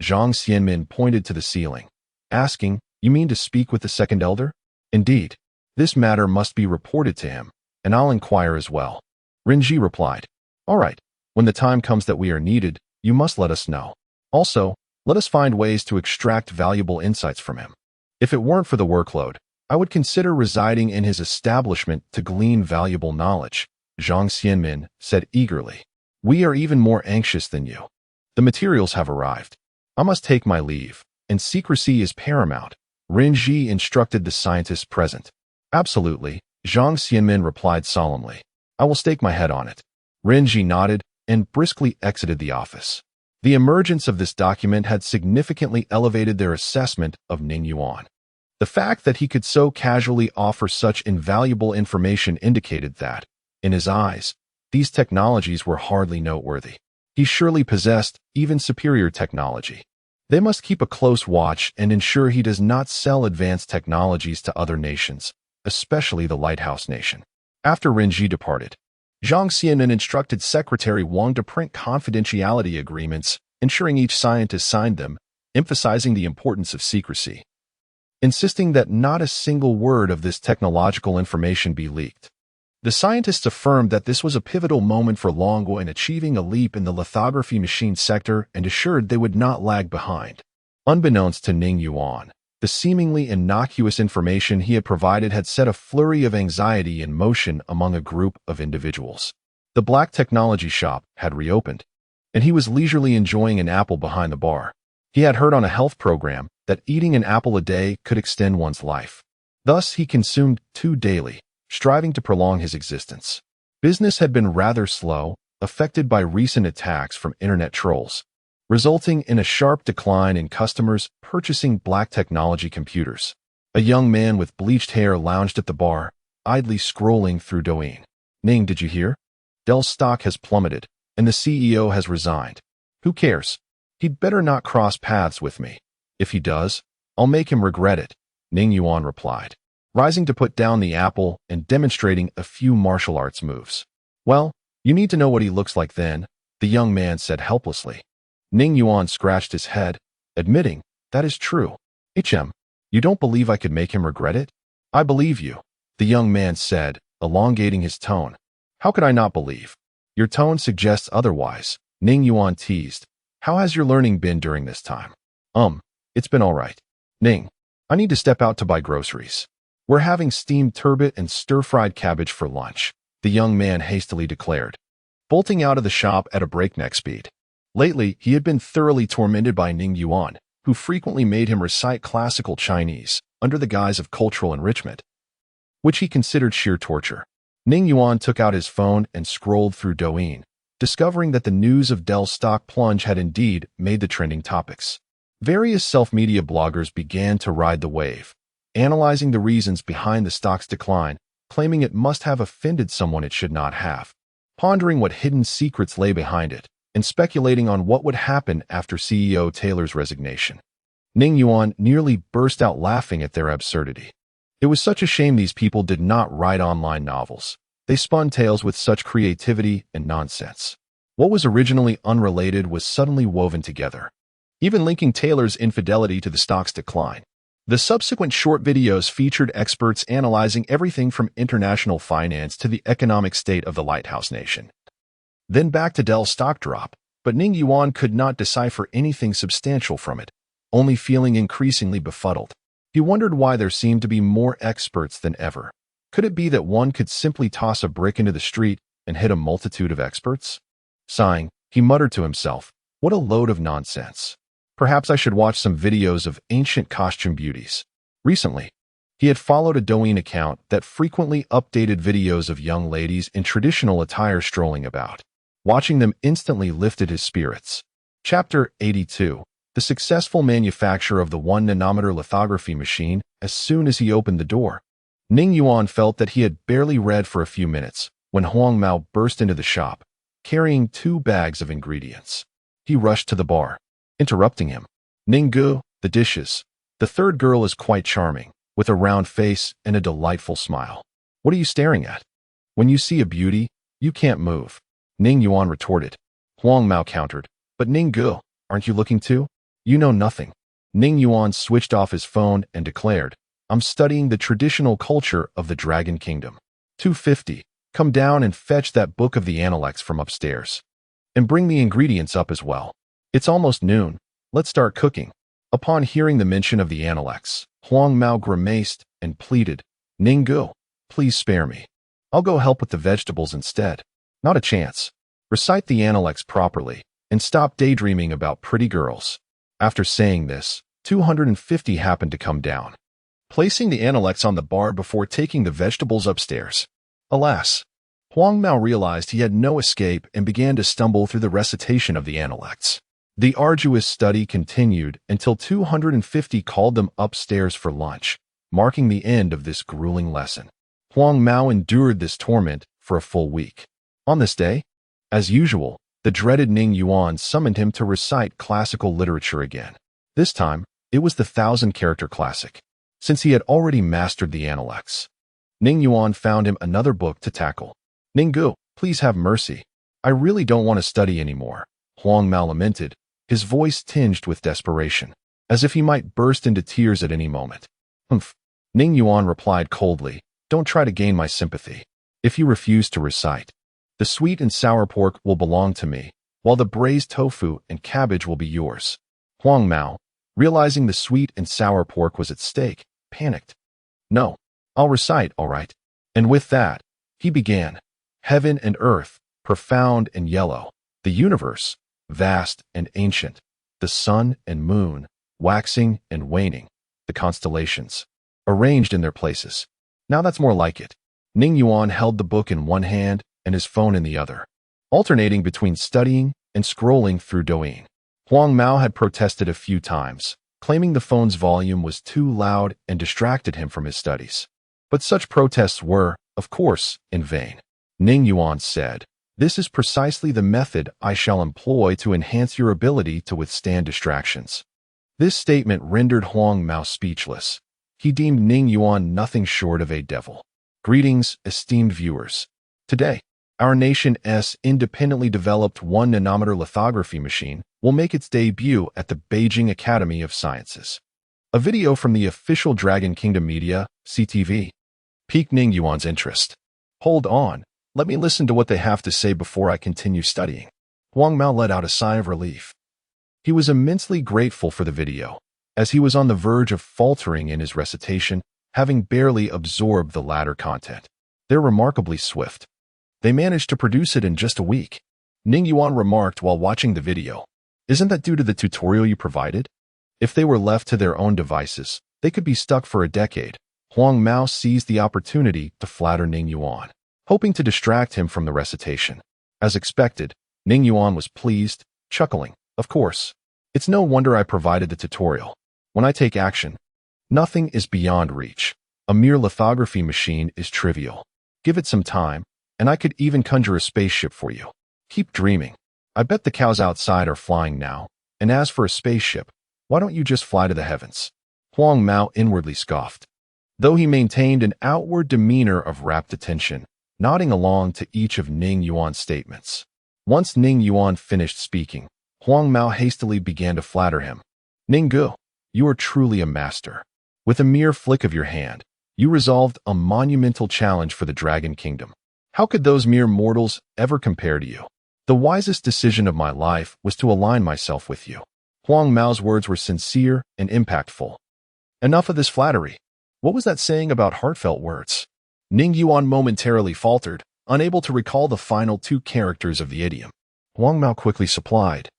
Zhang Xianmin pointed to the ceiling, asking, "You mean to speak with the second elder?" "Indeed. This matter must be reported to him, and I'll inquire as well." Renji replied. "All right. When the time comes that we are needed, you must let us know. Also, let us find ways to extract valuable insights from him. If it weren't for the workload, I would consider residing in his establishment to glean valuable knowledge," Zhang Xianmin said eagerly. "We are even more anxious than you. The materials have arrived. I must take my leave, and secrecy is paramount," Renji instructed the scientists present. "Absolutely," Zhang Xianmin replied solemnly. "I will stake my head on it." Renji nodded and briskly exited the office. The emergence of this document had significantly elevated their assessment of Ning Yuan. The fact that he could so casually offer such invaluable information indicated that, in his eyes, these technologies were hardly noteworthy. He surely possessed even superior technology. They must keep a close watch and ensure he does not sell advanced technologies to other nations, especially the Lighthouse Nation. After Renji departed, Zhang Xianmin instructed Secretary Wang to print confidentiality agreements, ensuring each scientist signed them, emphasizing the importance of secrecy, insisting that not a single word of this technological information be leaked. The scientists affirmed that this was a pivotal moment for Longguo in achieving a leap in the lithography machine sector and assured they would not lag behind. Unbeknownst to Ning Yuan, the seemingly innocuous information he had provided had set a flurry of anxiety in motion among a group of individuals. The black technology shop had reopened, and he was leisurely enjoying an apple behind the bar. He had heard on a health program that eating an apple a day could extend one's life. Thus, he consumed 2 daily, striving to prolong his existence. Business had been rather slow, affected by recent attacks from internet trolls, resulting in a sharp decline in customers purchasing black technology computers. A young man with bleached hair lounged at the bar, idly scrolling through Douyin. Ning, did you hear? Dell's stock has plummeted, and the CEO has resigned. Who cares? He'd better not cross paths with me. If he does, I'll make him regret it, Ning Yuan replied, rising to put down the apple and demonstrating a few martial arts moves. Well, you need to know what he looks like then, the young man said helplessly. Ning Yuan scratched his head, admitting, that is true. You don't believe I could make him regret it? I believe you, the young man said, elongating his tone. How could I not believe? Your tone suggests otherwise, Ning Yuan teased. How has your learning been during this time? It's been all right. Ning, I need to step out to buy groceries. We're having steamed turbot and stir-fried cabbage for lunch, the young man hastily declared, bolting out of the shop at a breakneck speed. Lately, he had been thoroughly tormented by Ning Yuan, who frequently made him recite classical Chinese under the guise of cultural enrichment, which he considered sheer torture. Ning Yuan took out his phone and scrolled through Douyin, discovering that the news of Dell's stock plunge had indeed made the trending topics. Various self-media bloggers began to ride the wave, analyzing the reasons behind the stock's decline, claiming it must have offended someone it should not have, pondering what hidden secrets lay behind it, and speculating on what would happen after CEO Taylor's resignation. Ning Yuan nearly burst out laughing at their absurdity. It was such a shame these people did not write online novels. They spun tales with such creativity and nonsense. What was originally unrelated was suddenly woven together, even linking Taylor's infidelity to the stock's decline. The subsequent short videos featured experts analyzing everything from international finance to the economic state of the lighthouse nation. Then back to Dell's stock drop, but Ning Yuan could not decipher anything substantial from it, only feeling increasingly befuddled. He wondered why there seemed to be more experts than ever. Could it be that one could simply toss a brick into the street and hit a multitude of experts? Sighing, he muttered to himself, what a load of nonsense. Perhaps I should watch some videos of ancient costume beauties. Recently, he had followed a Douyin account that frequently updated videos of young ladies in traditional attire strolling about. Watching them instantly lifted his spirits. Chapter 82. The successful manufacture of the 1-nanometer lithography machine. As soon as he opened the door, Ning Yuan felt that he had barely read for a few minutes when Huang Mao burst into the shop, carrying 2 bags of ingredients. He rushed to the bar, interrupting him. Ning Gu, the dishes. The third girl is quite charming, with a round face and a delightful smile. What are you staring at? When you see a beauty, you can't move, Ning Yuan retorted. Huang Mao countered, but Ning Gu, aren't you looking too? You know nothing. Ning Yuan switched off his phone and declared, I'm studying the traditional culture of the Dragon Kingdom. 250, come down and fetch that book of the Analects from upstairs. And bring the ingredients up as well. It's almost noon. Let's start cooking. Upon hearing the mention of the Analects, Huang Mao grimaced and pleaded, Ning Gu, please spare me. I'll go help with the vegetables instead. Not a chance. Recite the Analects properly, and stop daydreaming about pretty girls. After saying this, 250 happened to come down, placing the Analects on the bar before taking the vegetables upstairs. Alas, Huang Mao realized he had no escape and began to stumble through the recitation of the Analects. The arduous study continued until 250 called them upstairs for lunch, marking the end of this grueling lesson. Huang Mao endured this torment for a full week. On this day, as usual, the dreaded Ning Yuan summoned him to recite classical literature again. This time, it was the 1,000-character classic, since he had already mastered the Analects. Ning Yuan found him another book to tackle. Ning Gu, please have mercy. I really don't want to study anymore, Huang Mao lamented, his voice tinged with desperation, as if he might burst into tears at any moment. Humph. Ning Yuan replied coldly, don't try to gain my sympathy. If you refuse to recite, the sweet and sour pork will belong to me, while the braised tofu and cabbage will be yours. Huang Mao, realizing the sweet and sour pork was at stake, panicked. No, I'll recite, all right. And with that, he began. Heaven and earth, profound and yellow. The universe, vast and ancient. The sun and moon, waxing and waning. The constellations, arranged in their places. Now that's more like it. Ning Yuan held the book in one hand and his phone in the other, alternating between studying and scrolling through Douyin. Huang Mao had protested a few times, claiming the phone's volume was too loud and distracted him from his studies. But such protests were, of course, in vain. Ning Yuan said, "This is precisely the method I shall employ to enhance your ability to withstand distractions." This statement rendered Huang Mao speechless. He deemed Ning Yuan nothing short of a devil. Greetings, esteemed viewers. Today, our nation's independently developed 1-nanometer lithography machine will make its debut at the Beijing Academy of Sciences. A video from the official Dragon Kingdom media, CTV, piqued Ning Yuan's interest. "Hold on, let me listen to what they have to say before I continue studying." Huang Mao let out a sigh of relief. He was immensely grateful for the video, as he was on the verge of faltering in his recitation, having barely absorbed the latter content. They're remarkably swift. They managed to produce it in just a week, Ning Yuan remarked while watching the video. "Isn't that due to the tutorial you provided? If they were left to their own devices, they could be stuck for a decade." Huang Mao seized the opportunity to flatter Ning Yuan, hoping to distract him from the recitation. As expected, Ning Yuan was pleased, chuckling. "Of course. It's no wonder I provided the tutorial. When I take action, nothing is beyond reach. A mere lithography machine is trivial. Give it some time, and I could even conjure a spaceship for you. Keep dreaming. I bet the cows outside are flying now, and as for a spaceship, why don't you just fly to the heavens?" Huang Mao inwardly scoffed, though he maintained an outward demeanor of rapt attention, nodding along to each of Ning Yuan's statements. Once Ning Yuan finished speaking, Huang Mao hastily began to flatter him. "Ning Gu, you are truly a master. With a mere flick of your hand, you resolved a monumental challenge for the Dragon Kingdom. How could those mere mortals ever compare to you? The wisest decision of my life was to align myself with you." Huang Mao's words were sincere and impactful. Enough of this flattery. What was that saying about heartfelt words? Ning Yuan momentarily faltered, unable to recall the final two characters of the idiom. Huang Mao quickly supplied.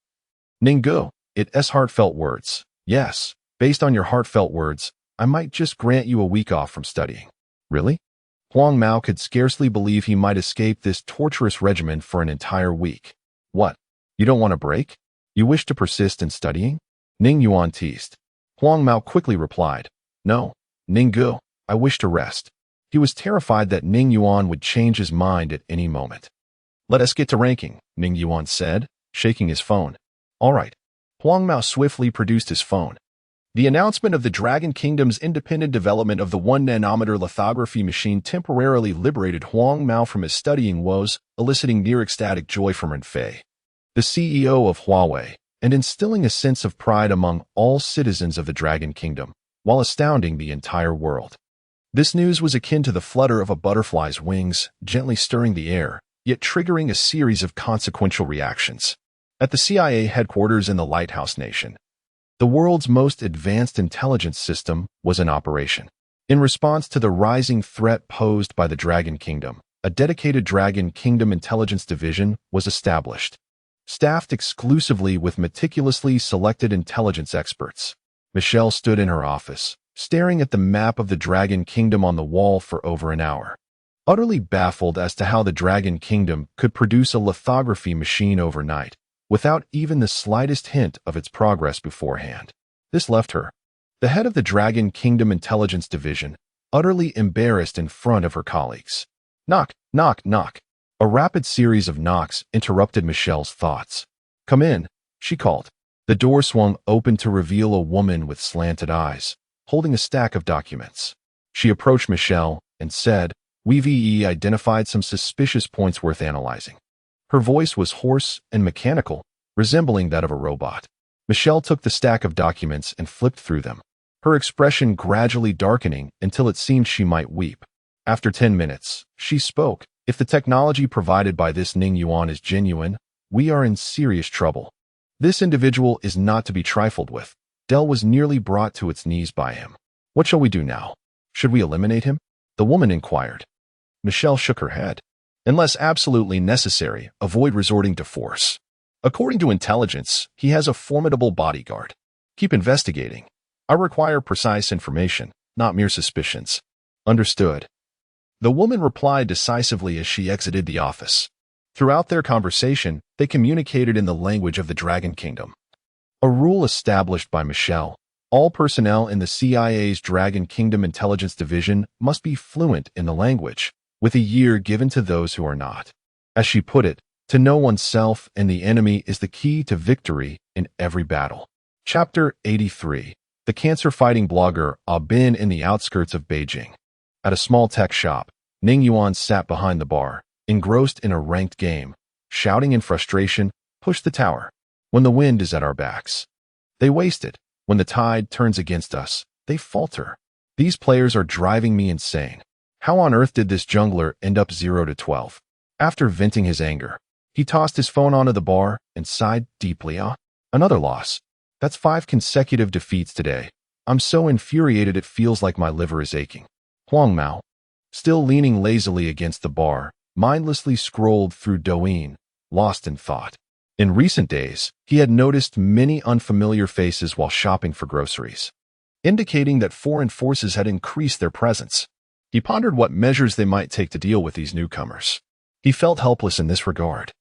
"Ning Gu, it's heartfelt words. Yes, based on your heartfelt words, I might just grant you a week off from studying." "Really?" Huang Mao could scarcely believe he might escape this torturous regimen for an entire week. "What? You don't want a break? You wish to persist in studying?" Ning Yuan teased. Huang Mao quickly replied, "No, Ning Gu, I wish to rest." He was terrified that Ning Yuan would change his mind at any moment. "Let us get to ranking," Ning Yuan said, shaking his phone. "All right." Huang Mao swiftly produced his phone. The announcement of the Dragon Kingdom's independent development of the 1-nanometer lithography machine temporarily liberated Huang Mao from his studying woes, eliciting near ecstatic joy from Ren Fei, the CEO of Huawei, and instilling a sense of pride among all citizens of the Dragon Kingdom, while astounding the entire world. This news was akin to the flutter of a butterfly's wings, gently stirring the air, yet triggering a series of consequential reactions. At the CIA headquarters in the Lighthouse Nation, the world's most advanced intelligence system was in operation. In response to the rising threat posed by the Dragon Kingdom, a dedicated Dragon Kingdom intelligence division was established, staffed exclusively with meticulously selected intelligence experts. Michelle stood in her office, staring at the map of the Dragon Kingdom on the wall for over an hour, utterly baffled as to how the Dragon Kingdom could produce a lithography machine overnight, without even the slightest hint of its progress beforehand. This left her, the head of the Dragon Kingdom Intelligence Division, utterly embarrassed in front of her colleagues. Knock, knock, knock. A rapid series of knocks interrupted Michelle's thoughts. "Come in," she called. The door swung open to reveal a woman with slanted eyes, holding a stack of documents. She approached Michelle and said, "We've identified some suspicious points worth analyzing." Her voice was hoarse and mechanical, resembling that of a robot. Michelle took the stack of documents and flipped through them, her expression gradually darkening until it seemed she might weep. After 10 minutes, she spoke. "If the technology provided by this Ning Yuan is genuine, we are in serious trouble. This individual is not to be trifled with." Dell was nearly brought to its knees by him. "What shall we do now? Should we eliminate him?" the woman inquired. Michelle shook her head. "Unless absolutely necessary, avoid resorting to force. According to intelligence, he has a formidable bodyguard. Keep investigating. I require precise information, not mere suspicions." "Understood." The woman replied decisively as she exited the office. Throughout their conversation, they communicated in the language of the Dragon Kingdom. A rule established by Michelle: all personnel in the CIA's Dragon Kingdom Intelligence Division must be fluent in the language, with a year given to those who are not. As she put it, to know oneself and the enemy is the key to victory in every battle. Chapter 83. The cancer-fighting blogger Ah Bin in the outskirts of Beijing. At a small tech shop, Ning Yuan sat behind the bar, engrossed in a ranked game, shouting in frustration, "Push the tower. When the wind is at our backs. They waste it. When the tide turns against us, they falter. These players are driving me insane. How on earth did this jungler end up 0-12? After venting his anger, he tossed his phone onto the bar and sighed deeply. Another loss. That's 5 consecutive defeats today. I'm so infuriated it feels like my liver is aching. Huang Mao, still leaning lazily against the bar, mindlessly scrolled through Douyin, lost in thought. In recent days, he had noticed many unfamiliar faces while shopping for groceries, indicating that foreign forces had increased their presence. He pondered what measures they might take to deal with these newcomers. He felt helpless in this regard.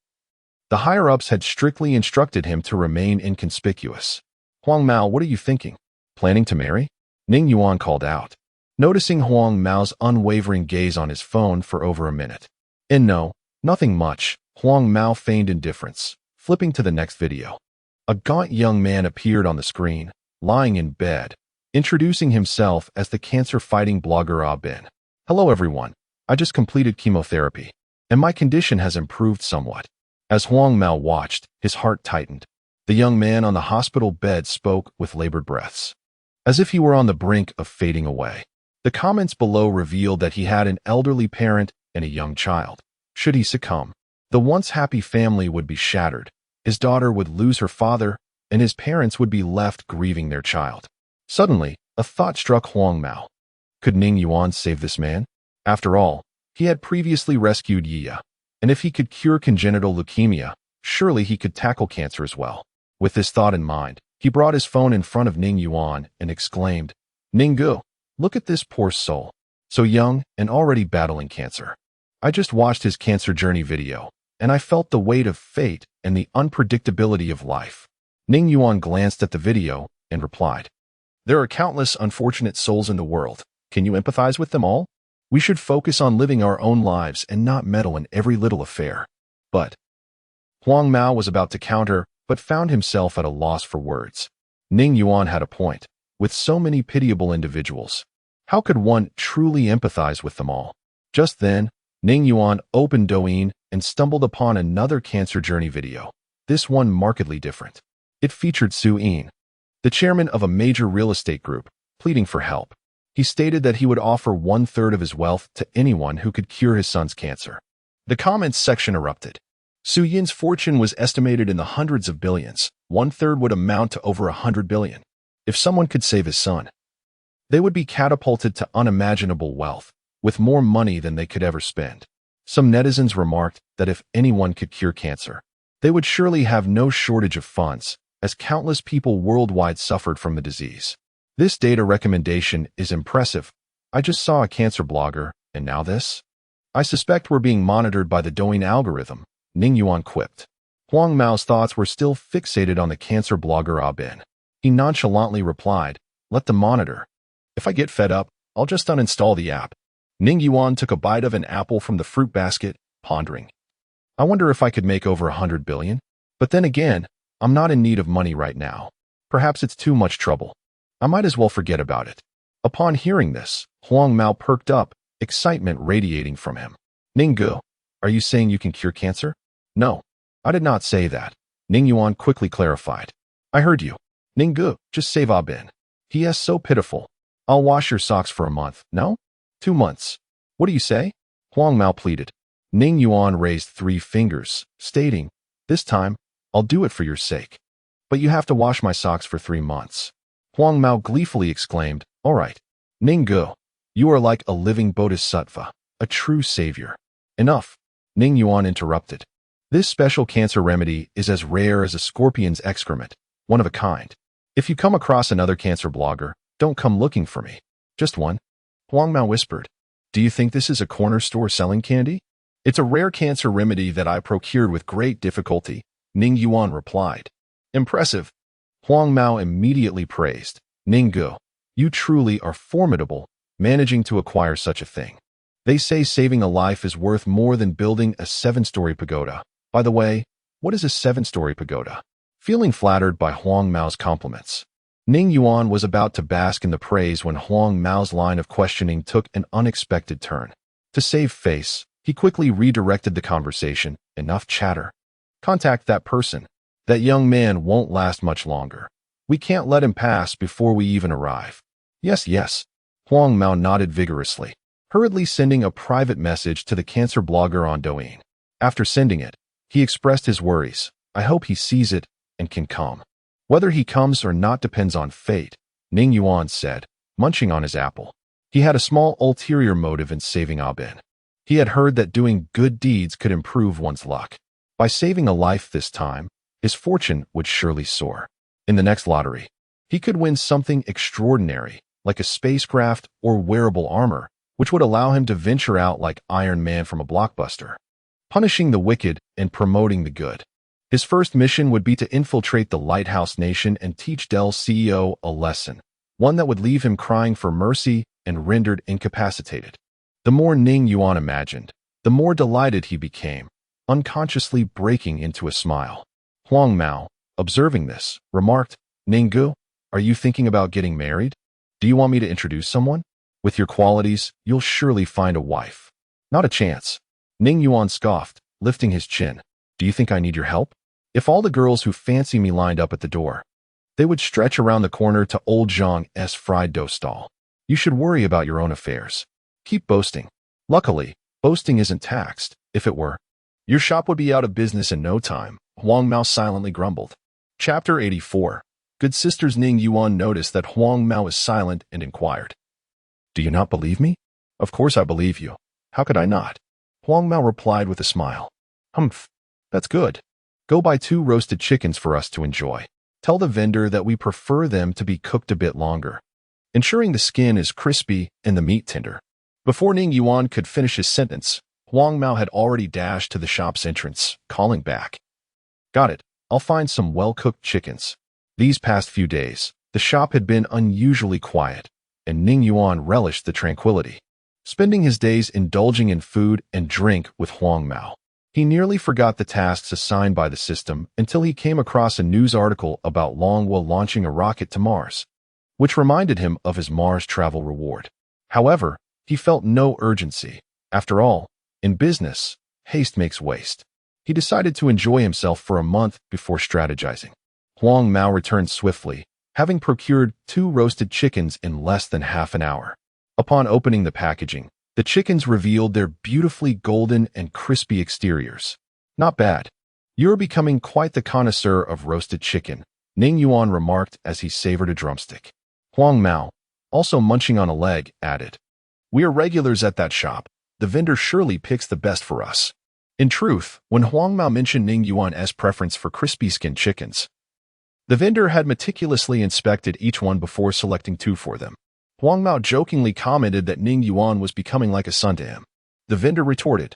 The higher-ups had strictly instructed him to remain inconspicuous. "Huang Mao, what are you thinking? Planning to marry?" Ning Yuan called out, noticing Huang Mao's unwavering gaze on his phone for over a minute. "And no, nothing much," Huang Mao feigned indifference, flipping to the next video. A gaunt young man appeared on the screen, lying in bed, introducing himself as the cancer-fighting blogger Ah Bin. "Hello everyone, I just completed chemotherapy, and my condition has improved somewhat." As Huang Mao watched, his heart tightened. The young man on the hospital bed spoke with labored breaths, as if he were on the brink of fading away. The comments below revealed that he had an elderly parent and a young child. Should he succumb, the once happy family would be shattered, his daughter would lose her father, and his parents would be left grieving their child. Suddenly, a thought struck Huang Mao. Could Ning Yuan save this man? After all, he had previously rescued Yiya, and if he could cure congenital leukemia, surely he could tackle cancer as well. With this thought in mind, he brought his phone in front of Ning Yuan and exclaimed, "Ninggu, look at this poor soul. So young and already battling cancer. I just watched his cancer journey video, and I felt the weight of fate and the unpredictability of life." Ning Yuan glanced at the video and replied, "There are countless unfortunate souls in the world. Can you empathize with them all? We should focus on living our own lives and not meddle in every little affair." But Huang Mao was about to counter, but found himself at a loss for words. Ning Yuan had a point. With so many pitiable individuals, how could one truly empathize with them all? Just then, Ning Yuan opened Douyin and stumbled upon another cancer journey video, this one markedly different. It featured Su Yin, the chairman of a major real estate group, pleading for help. He stated that he would offer 1/3 of his wealth to anyone who could cure his son's cancer. The comments section erupted. Su Yin's fortune was estimated in the hundreds of billions. 1/3 would amount to over 100 billion. If someone could save his son, they would be catapulted to unimaginable wealth, with more money than they could ever spend. Some netizens remarked that if anyone could cure cancer, they would surely have no shortage of funds, as countless people worldwide suffered from the disease. This data recommendation is impressive. I just saw a cancer blogger, and now this? I suspect we're being monitored by the Douyin algorithm, Ning Yuan quipped. Huang Mao's thoughts were still fixated on the cancer blogger Ah Bin. He nonchalantly replied, "Let them monitor. If I get fed up, I'll just uninstall the app." Ning Yuan took a bite of an apple from the fruit basket, pondering. "I wonder if I could make over 100 billion? But then again, I'm not in need of money right now. Perhaps it's too much trouble. I might as well forget about it." Upon hearing this, Huang Mao perked up, excitement radiating from him. "Ninggu, are you saying you can cure cancer?" "No, I did not say that," Ning Yuan quickly clarified. "I heard you. Ninggu, just save Ah Bin. He is so pitiful. I'll wash your socks for a month. No? 2 months. What do you say?" Huang Mao pleaded. Ning Yuan raised 3 fingers, stating, "This time, I'll do it for your sake. But you have to wash my socks for 3 months. Huang Mao gleefully exclaimed, "All right. Ninggu, you are like a living bodhisattva, a true savior." "Enough," Ning Yuan interrupted. "This special cancer remedy is as rare as a scorpion's excrement, one of a kind. If you come across another cancer blogger, don't come looking for me. Just one." Huang Mao whispered, Do you think this is a corner store selling candy? It's a rare cancer remedy that I procured with great difficulty, Ning Yuan replied. Impressive. Huang Mao immediately praised. Ninggu, you truly are formidable, managing to acquire such a thing. They say saving a life is worth more than building a 7-story pagoda. By the way, what is a 7-story pagoda? Feeling flattered by Huang Mao's compliments, Ning Yuan was about to bask in the praise when Huang Mao's line of questioning took an unexpected turn. To save face, he quickly redirected the conversation. Enough chatter. Contact that person. That young man won't last much longer. We can't let him pass before we even arrive. Yes, yes. Huang Mao nodded vigorously, hurriedly sending a private message to the cancer blogger on Douyin. After sending it, he expressed his worries. I hope he sees it and can come. Whether he comes or not depends on fate, Ning Yuan said, munching on his apple. He had a small ulterior motive in saving Abin. He had heard that doing good deeds could improve one's luck. By saving a life this time, his fortune would surely soar. In the next lottery, he could win something extraordinary, like a spacecraft or wearable armor, which would allow him to venture out like Iron Man from a blockbuster, punishing the wicked and promoting the good. His first mission would be to infiltrate the Lighthouse Nation and teach Dell's CEO a lesson, one that would leave him crying for mercy and rendered incapacitated. The more Ning Yuan imagined, the more delighted he became, unconsciously breaking into a smile. Huang Mao, observing this, remarked, Ninggu, are you thinking about getting married? Do you want me to introduce someone? With your qualities, you'll surely find a wife. Not a chance. Ning Yuan scoffed, lifting his chin. Do you think I need your help? If all the girls who fancy me lined up at the door, they would stretch around the corner to old Zhang's fried dough stall. You should worry about your own affairs. Keep boasting. Luckily, boasting isn't taxed. If it were, your shop would be out of business in no time, Huang Mao silently grumbled. Chapter 84. Good sisters. Ning Yuan noticed that Huang Mao was silent and inquired. Do you not believe me? Of course I believe you. How could I not? Huang Mao replied with a smile. Humph. That's good. Go buy 2 roasted chickens for us to enjoy. Tell the vendor that we prefer them to be cooked a bit longer, ensuring the skin is crispy and the meat tender. Before Ning Yuan could finish his sentence, Huang Mao had already dashed to the shop's entrance, calling back. Got it. I'll find some well-cooked chickens. These past few days, the shop had been unusually quiet, and Ning Yuan relished the tranquility, spending his days indulging in food and drink with Huang Mao. He nearly forgot the tasks assigned by the system until he came across a news article about Longwa launching a rocket to Mars, which reminded him of his Mars travel reward. However, he felt no urgency. After all, in business, haste makes waste. He decided to enjoy himself for a month before strategizing. Huang Mao returned swiftly, having procured 2 roasted chickens in less than half an hour. Upon opening the packaging, the chickens revealed their beautifully golden and crispy exteriors. Not bad. You're becoming quite the connoisseur of roasted chicken, Ning Yuan remarked as he savored a drumstick. Huang Mao, also munching on a leg, added, We are regulars at that shop. The vendor surely picks the best for us. In truth, when Huang Mao mentioned Ning Yuan's preference for crispy-skinned chickens, the vendor had meticulously inspected each one before selecting 2 for them. Huang Mao jokingly commented that Ning Yuan was becoming like a son to him. The vendor retorted,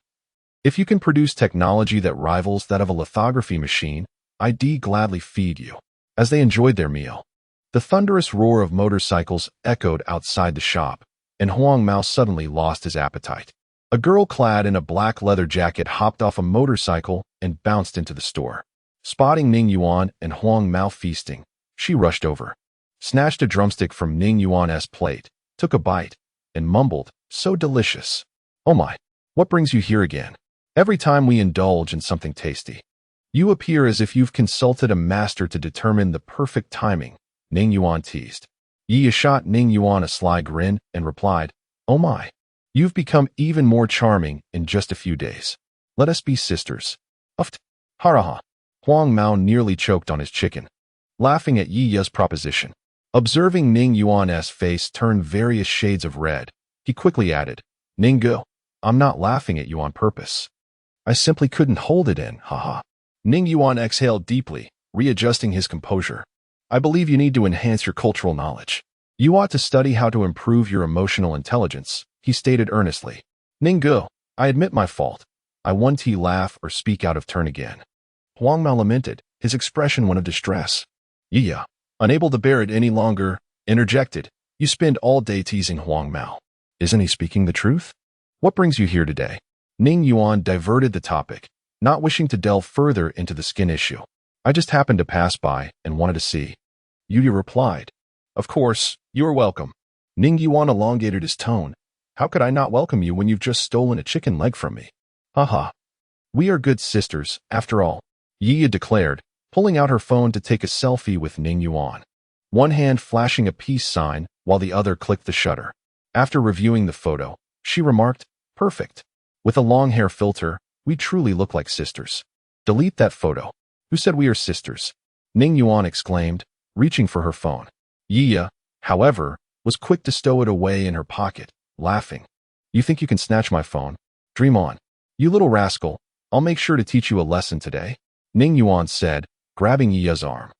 If you can produce technology that rivals that of a lithography machine, I'd gladly feed you. As they enjoyed their meal, the thunderous roar of motorcycles echoed outside the shop, and Huang Mao suddenly lost his appetite. A girl clad in a black leather jacket hopped off a motorcycle and bounced into the store. Spotting Ning Yuan and Huang Mao feasting, she rushed over, snatched a drumstick from Ning Yuan's plate, took a bite, and mumbled, So delicious. Oh my, what brings you here again? Every time we indulge in something tasty, you appear as if you've consulted a master to determine the perfect timing, Ning Yuan teased. Yi shot Ning Yuan a sly grin and replied, Oh my, you've become even more charming in just a few days. Let us be sisters. Uft. Haraha. Huang Mao nearly choked on his chicken, laughing at Yi's proposition. Observing Ning Yuan's face turn various shades of red, he quickly added, Ninggu, I'm not laughing at you on purpose. I simply couldn't hold it in, haha. Ning Yuan exhaled deeply, readjusting his composure. I believe you need to enhance your cultural knowledge. You ought to study how to improve your emotional intelligence, he stated earnestly. Ninggu, I admit my fault. I won't laugh or speak out of turn again. Huang Mao lamented, his expression one of distress. Yiya, unable to bear it any longer, interjected, You spend all day teasing Huang Mao. Isn't he speaking the truth? What brings you here today? Ning Yuan diverted the topic, not wishing to delve further into the skin issue. I just happened to pass by and wanted to see. Yuya replied. Of course, you are welcome. Ning Yuan elongated his tone. How could I not welcome you when you've just stolen a chicken leg from me? Haha. We are good sisters, after all, Yiya declared, pulling out her phone to take a selfie with Ning Yuan. One hand flashing a peace sign while the other clicked the shutter. After reviewing the photo, she remarked, Perfect. With a long hair filter, we truly look like sisters. Delete that photo. Who said we are sisters? Ning Yuan exclaimed, reaching for her phone. Yiya, however, was quick to stow it away in her pocket, laughing. You think you can snatch my phone? Dream on. You little rascal, I'll make sure to teach you a lesson today, Ning Yuan said, grabbing Yiya's arm.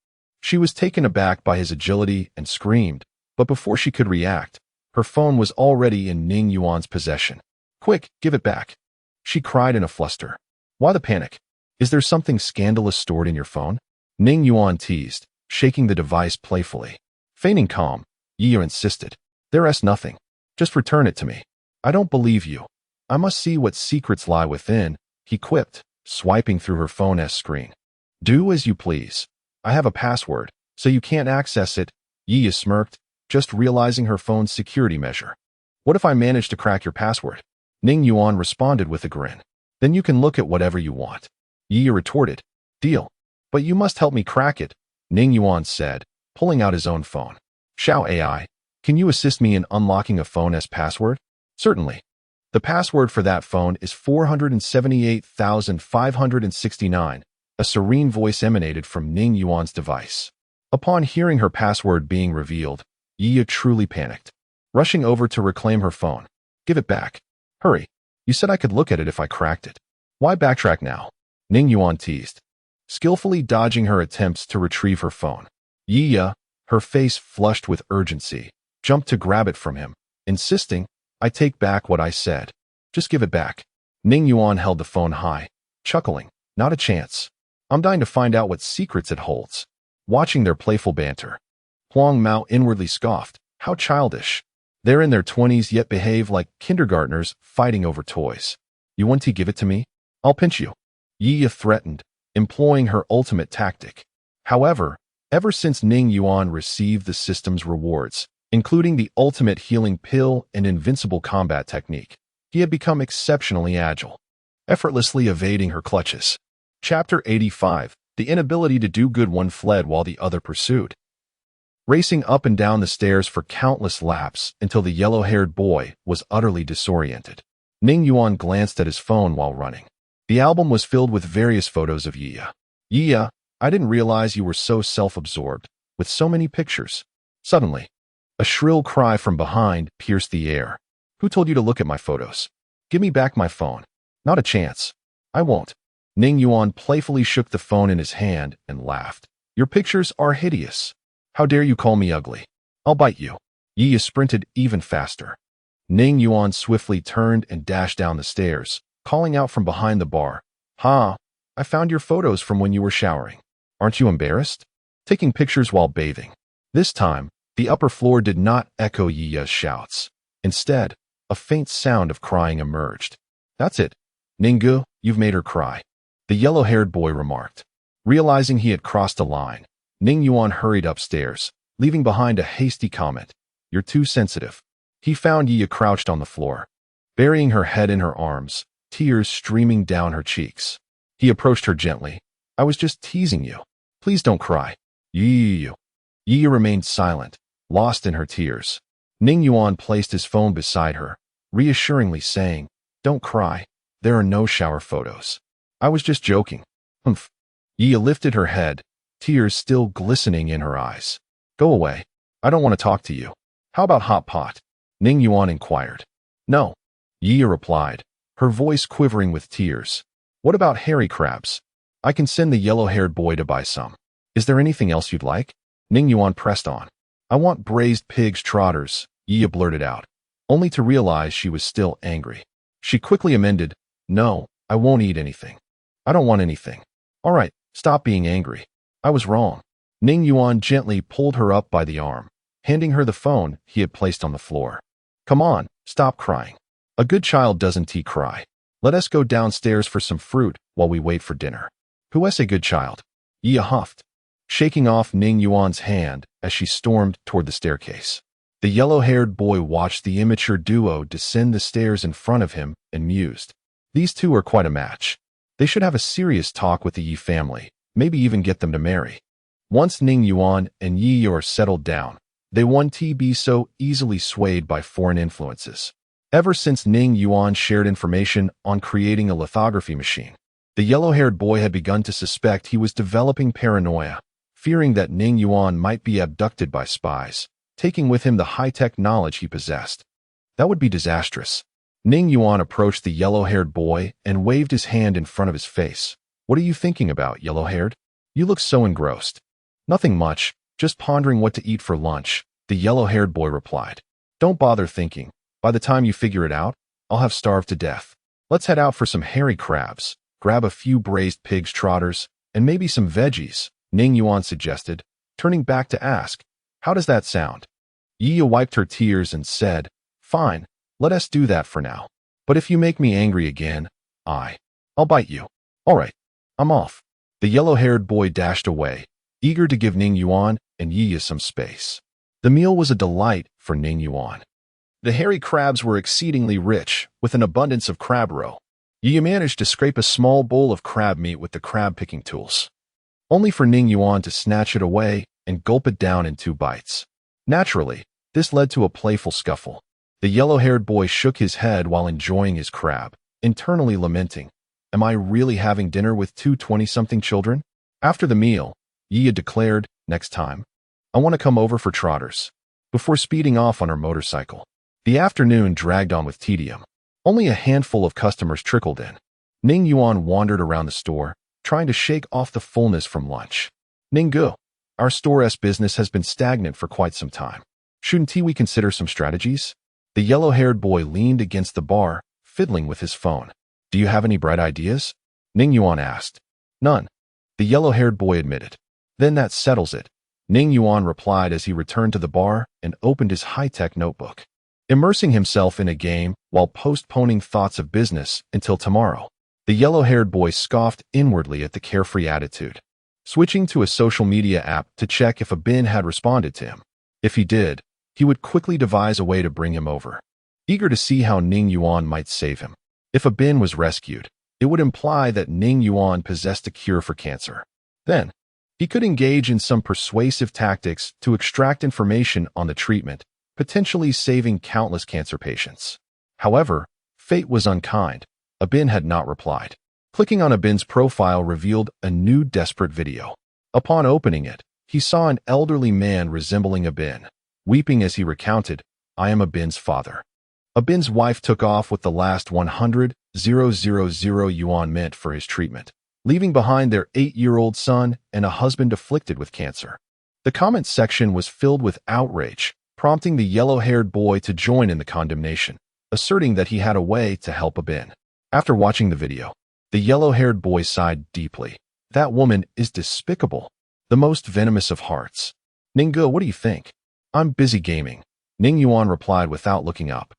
She was taken aback by his agility and screamed, but before she could react, her phone was already in Ning Yuan's possession. Quick, give it back. She cried in a fluster. Why the panic? Is there something scandalous stored in your phone? Ning Yuan teased, shaking the device playfully. Feigning calm, Yiya insisted. There's nothing. Just return it to me. I don't believe you. I must see what secrets lie within, he quipped, swiping through her phone's screen. Do as you please. I have a password, so you can't access it, Yiya smirked, just realizing her phone's security measure. What if I manage to crack your password? Ning Yuan responded with a grin. Then you can look at whatever you want. Yiya retorted. Deal. But you must help me crack it, Ning Yuan said, pulling out his own phone. Xiao AI, can you assist me in unlocking a phone's password? Certainly. The password for that phone is 478,569, a serene voice emanated from Ning Yuan's device. Upon hearing her password being revealed, Yiya truly panicked. Rushing over to reclaim her phone. Give it back. Hurry. You said I could look at it if I cracked it. Why backtrack now? Ning Yuan teased, skillfully dodging her attempts to retrieve her phone. Yiya, her face flushed with urgency, jumped to grab it from him, insisting, I take back what I said. Just give it back. Ning Yuan held the phone high, chuckling. Not a chance. I'm dying to find out what secrets it holds. Watching their playful banter, Huang Mao inwardly scoffed. How childish. They're in their 20s yet behave like kindergartners fighting over toys. You want to give it to me? I'll pinch you. Yiya threatened, employing her ultimate tactic. However, ever since Ning Yuan received the system's rewards, including the ultimate healing pill and invincible combat technique, he had become exceptionally agile, effortlessly evading her clutches. Chapter 85. The inability to do good. One fled while the other pursued. Racing up and down the stairs for countless laps until the yellow-haired boy was utterly disoriented. Ning Yuan glanced at his phone while running. The album was filled with various photos of Yiya. Yiya, I didn't realize you were so self-absorbed, with so many pictures. Suddenly, a shrill cry from behind pierced the air. Who told you to look at my photos? Give me back my phone. Not a chance. I won't. Ning Yuan playfully shook the phone in his hand and laughed. Your pictures are hideous. How dare you call me ugly? I'll bite you. Yiya sprinted even faster. Ning Yuan swiftly turned and dashed down the stairs, calling out from behind the bar. Ha! I found your photos from when you were showering. Aren't you embarrassed? Taking pictures while bathing. This time, the upper floor did not echo Yiya's shouts. Instead, a faint sound of crying emerged. That's it. Ninggu, you've made her cry. The yellow-haired boy remarked. Realizing he had crossed a line, Ning Yuan hurried upstairs, leaving behind a hasty comment. You're too sensitive. He found Yiya crouched on the floor, burying her head in her arms, tears streaming down her cheeks. He approached her gently. I was just teasing you. Please don't cry. Yiya. Yiya remained silent, lost in her tears. Ning Yuan placed his phone beside her, reassuringly saying, Don't cry. There are no shower photos. I was just joking. Humph. Yiya lifted her head, tears still glistening in her eyes. Go away. I don't want to talk to you. How about hot pot? Ning Yuan inquired. No. Yiya replied, her voice quivering with tears. What about hairy crabs? I can send the yellow-haired boy to buy some. Is there anything else you'd like? Ning Yuan pressed on. I want braised pig's trotters, Yiya blurted out. only to realize she was still angry. She quickly amended, "No, I won't eat anything. I don't want anything." "All right, stop being angry. I was wrong." Ning Yuan gently pulled her up by the arm, handing her the phone he had placed on the floor. "Come on, stop crying. A good child doesn't cry. Let us go downstairs for some fruit while we wait for dinner." "Who is a good child?" Yi huffed, shaking off Ning Yuan's hand as she stormed toward the staircase. The yellow-haired boy watched the immature duo descend the stairs in front of him and mused. These two are quite a match. They should have a serious talk with the Yi family, maybe even get them to marry. Once Ning Yuan and Yi are settled down, they won't be so easily swayed by foreign influences. Ever since Ning Yuan shared information on creating a lithography machine, the yellow-haired boy had begun to suspect he was developing paranoia, fearing that Ning Yuan might be abducted by spies, taking with him the high-tech knowledge he possessed. That would be disastrous. Ning Yuan approached the yellow-haired boy and waved his hand in front of his face. "What are you thinking about, yellow-haired? You look so engrossed." "Nothing much, just pondering what to eat for lunch," the yellow-haired boy replied. "Don't bother thinking. By the time you figure it out, I'll have starved to death. Let's head out for some hairy crabs, grab a few braised pig's trotters, and maybe some veggies," Ning Yuan suggested, turning back to ask, "How does that sound?" Yi wiped her tears and said, "Fine, let us do that for now. But if you make me angry again, I'll bite you." "All right, I'm off." The yellow-haired boy dashed away, eager to give Ning Yuan and Yi some space. The meal was a delight for Ning Yuan. The hairy crabs were exceedingly rich, with an abundance of crab roe. Yi managed to scrape a small bowl of crab meat with the crab-picking tools, only for Ning Yuan to snatch it away and gulp it down in 2 bites. Naturally, this led to a playful scuffle. The yellow-haired boy shook his head while enjoying his crab, internally lamenting, "Am I really having dinner with 2 20-something children?" After the meal, Yi declared, "Next time, I want to come over for trotters," before speeding off on her motorcycle. The afternoon dragged on with tedium. Only a handful of customers trickled in. Ning Yuan wandered around the store, trying to shake off the fullness from lunch. "Ninggu, our store's business has been stagnant for quite some time. Shouldn't we consider some strategies?" The yellow-haired boy leaned against the bar, fiddling with his phone. "Do you have any bright ideas?" Ning Yuan asked. "None," the yellow-haired boy admitted. "Then that settles it," Ning Yuan replied as he returned to the bar and opened his high-tech notebook, immersing himself in a game while postponing thoughts of business until tomorrow. The yellow-haired boy scoffed inwardly at the carefree attitude, switching to a social media app to check if a bin had responded to him. If he did, he would quickly devise a way to bring him over, eager to see how Ning Yuan might save him. If a bin was rescued, it would imply that Ning Yuan possessed a cure for cancer. Then, he could engage in some persuasive tactics to extract information on the treatment, potentially saving countless cancer patients. However, fate was unkind. A bin had not replied. Clicking on a bin's profile revealed a new desperate video. Upon opening it, he saw an elderly man resembling a bin, weeping as he recounted, "I am a bin's father." A bin's wife took off with the last 100,000 yuan mint for his treatment, leaving behind their 8-year-old son and a husband afflicted with cancer. The comment section was filled with outrage, prompting the yellow-haired boy to join in the condemnation, asserting that he had a way to help a bin. After watching the video, the yellow-haired boy sighed deeply. "That woman is despicable, the most venomous of hearts." "Ninggu, what do you think?" "I'm busy gaming," Ning Yuan replied without looking up.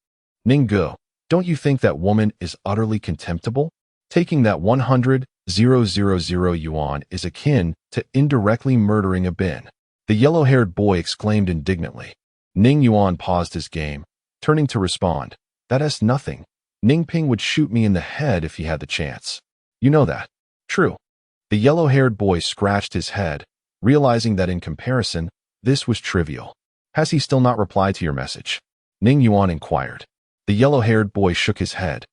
"Ninggu, don't you think that woman is utterly contemptible? Taking that 100,000 yuan is akin to indirectly murdering a bin," the yellow-haired boy exclaimed indignantly. Ning Yuan paused his game, turning to respond. "That is nothing. Ning Ping would shoot me in the head if he had the chance. You know that." "True." The yellow-haired boy scratched his head, realizing that in comparison, this was trivial. "Has he still not replied to your message?" Ning Yuan inquired. The yellow-haired boy shook his head,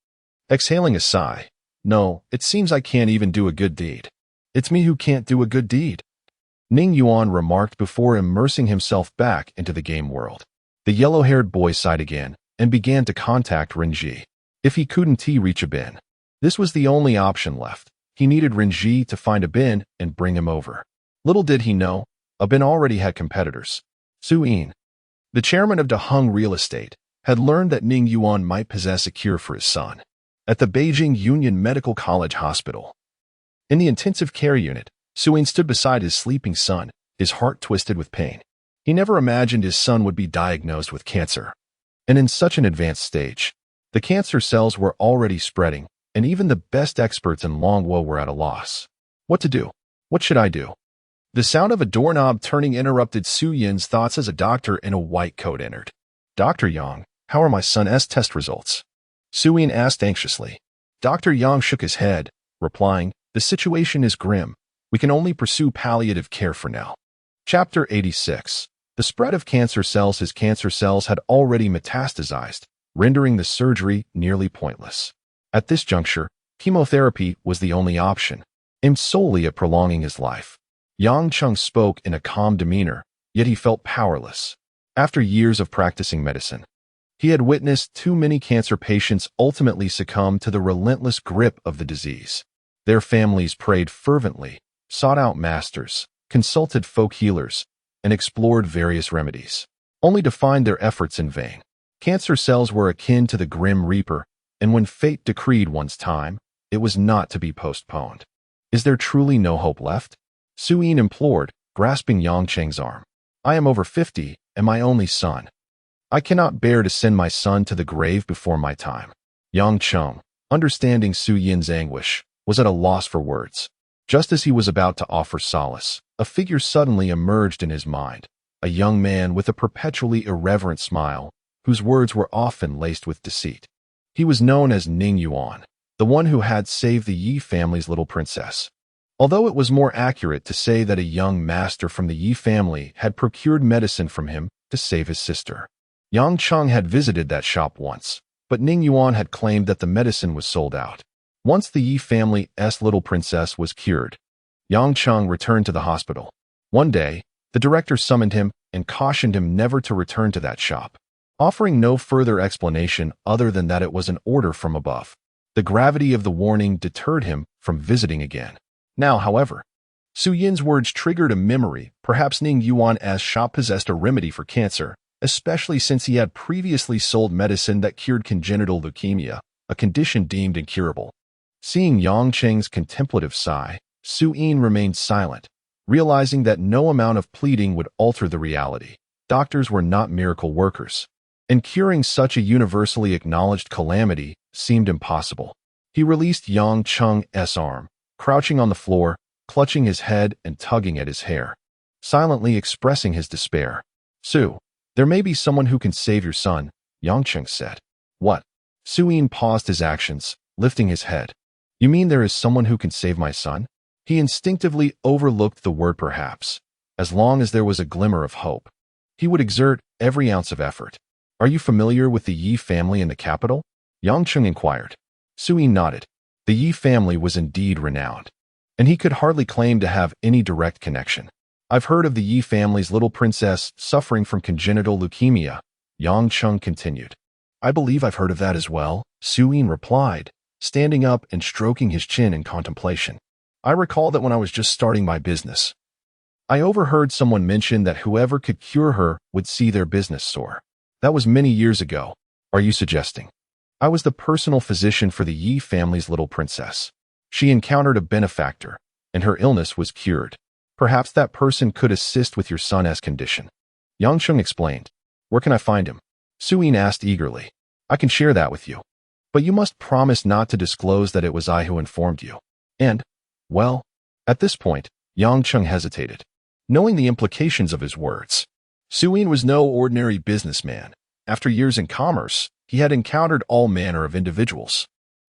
exhaling a sigh. "No, it seems I can't even do a good deed." "It's me who can't do a good deed," Ning Yuan remarked before immersing himself back into the game world. The yellow-haired boy sighed again and began to contact Renji. If he couldn't reach a bin, this was the only option left. He needed Renji to find a bin and bring him over. Little did he know, a bin already had competitors. Su Yin, the chairman of De Hung Real Estate, had learned that Ning Yuan might possess a cure for his son. At the Beijing Union Medical College Hospital, in the intensive care unit, Suyin stood beside his sleeping son, his heart twisted with pain. He never imagined his son would be diagnosed with cancer. And in such an advanced stage, the cancer cells were already spreading, and even the best experts in Longwo were at a loss. What to do? What should I do? The sound of a doorknob turning interrupted Su Yin's thoughts as a doctor in a white coat entered. Dr. Yang, how are my son's test results? Su Yin asked anxiously. Dr. Yang shook his head, replying, the situation is grim. We can only pursue palliative care for now. Chapter 86. The spread of cancer cells. His cancer cells had already metastasized, rendering the surgery nearly pointless. At this juncture, chemotherapy was the only option, aimed solely at prolonging his life. Yang Cheng spoke in a calm demeanor, yet he felt powerless. After years of practicing medicine, he had witnessed too many cancer patients ultimately succumb to the relentless grip of the disease. Their families prayed fervently, sought out masters, consulted folk healers, and explored various remedies, only to find their efforts in vain. Cancer cells were akin to the Grim Reaper, and when fate decreed one's time, it was not to be postponed. Is there truly no hope left? Su Yin implored, grasping Yang Cheng's arm. I am over 50, and my only son. I cannot bear to send my son to the grave before my time. Yang Cheng, understanding Su Yin's anguish, was at a loss for words. Just as he was about to offer solace, a figure suddenly emerged in his mind, a young man with a perpetually irreverent smile, whose words were often laced with deceit. He was known as Ning Yuan, the one who had saved the Yi family's little princess. Although it was more accurate to say that a young master from the Yi family had procured medicine from him to save his sister. Yang Cheng had visited that shop once, but Ning Yuan had claimed that the medicine was sold out. Once the Yi family's little princess was cured, Yang Cheng returned to the hospital. One day, the director summoned him and cautioned him never to return to that shop, offering no further explanation other than that it was an order from above. The gravity of the warning deterred him from visiting again. Now, however, Su Yin's words triggered a memory. Perhaps Ning Yuan's shop possessed a remedy for cancer, especially since he had previously sold medicine that cured congenital leukemia, a condition deemed incurable. Seeing Yang Cheng's contemplative sigh, Su Yin remained silent, realizing that no amount of pleading would alter the reality. Doctors were not miracle workers, and curing such a universally acknowledged calamity seemed impossible. He released Yang Cheng's arm, crouching on the floor, clutching his head and tugging at his hair, silently expressing his despair. Su, there may be someone who can save your son, Yang Cheng said. What? Su Yin paused his actions, lifting his head. You mean there is someone who can save my son? He instinctively overlooked the word perhaps. As long as there was a glimmer of hope, he would exert every ounce of effort. Are you familiar with the Yi family in the capital? Yang Cheng inquired. Su Yin nodded. The Yi family was indeed renowned, and he could hardly claim to have any direct connection. I've heard of the Yi family's little princess suffering from congenital leukemia, Yang Cheng continued. I believe I've heard of that as well, Su Yin replied, standing up and stroking his chin in contemplation. I recall that when I was just starting my business, I overheard someone mention that whoever could cure her would see their business soar. That was many years ago. Are you suggesting? I was the personal physician for the Yi family's little princess. She encountered a benefactor, and her illness was cured. Perhaps that person could assist with your son's condition. Yang Cheng explained. Where can I find him? Su Yin asked eagerly. I can share that with you, but you must promise not to disclose that it was I who informed you. And, well, at this point, Yang Cheng hesitated, knowing the implications of his words. Su Yin was no ordinary businessman. After years in commerce, he had encountered all manner of individuals.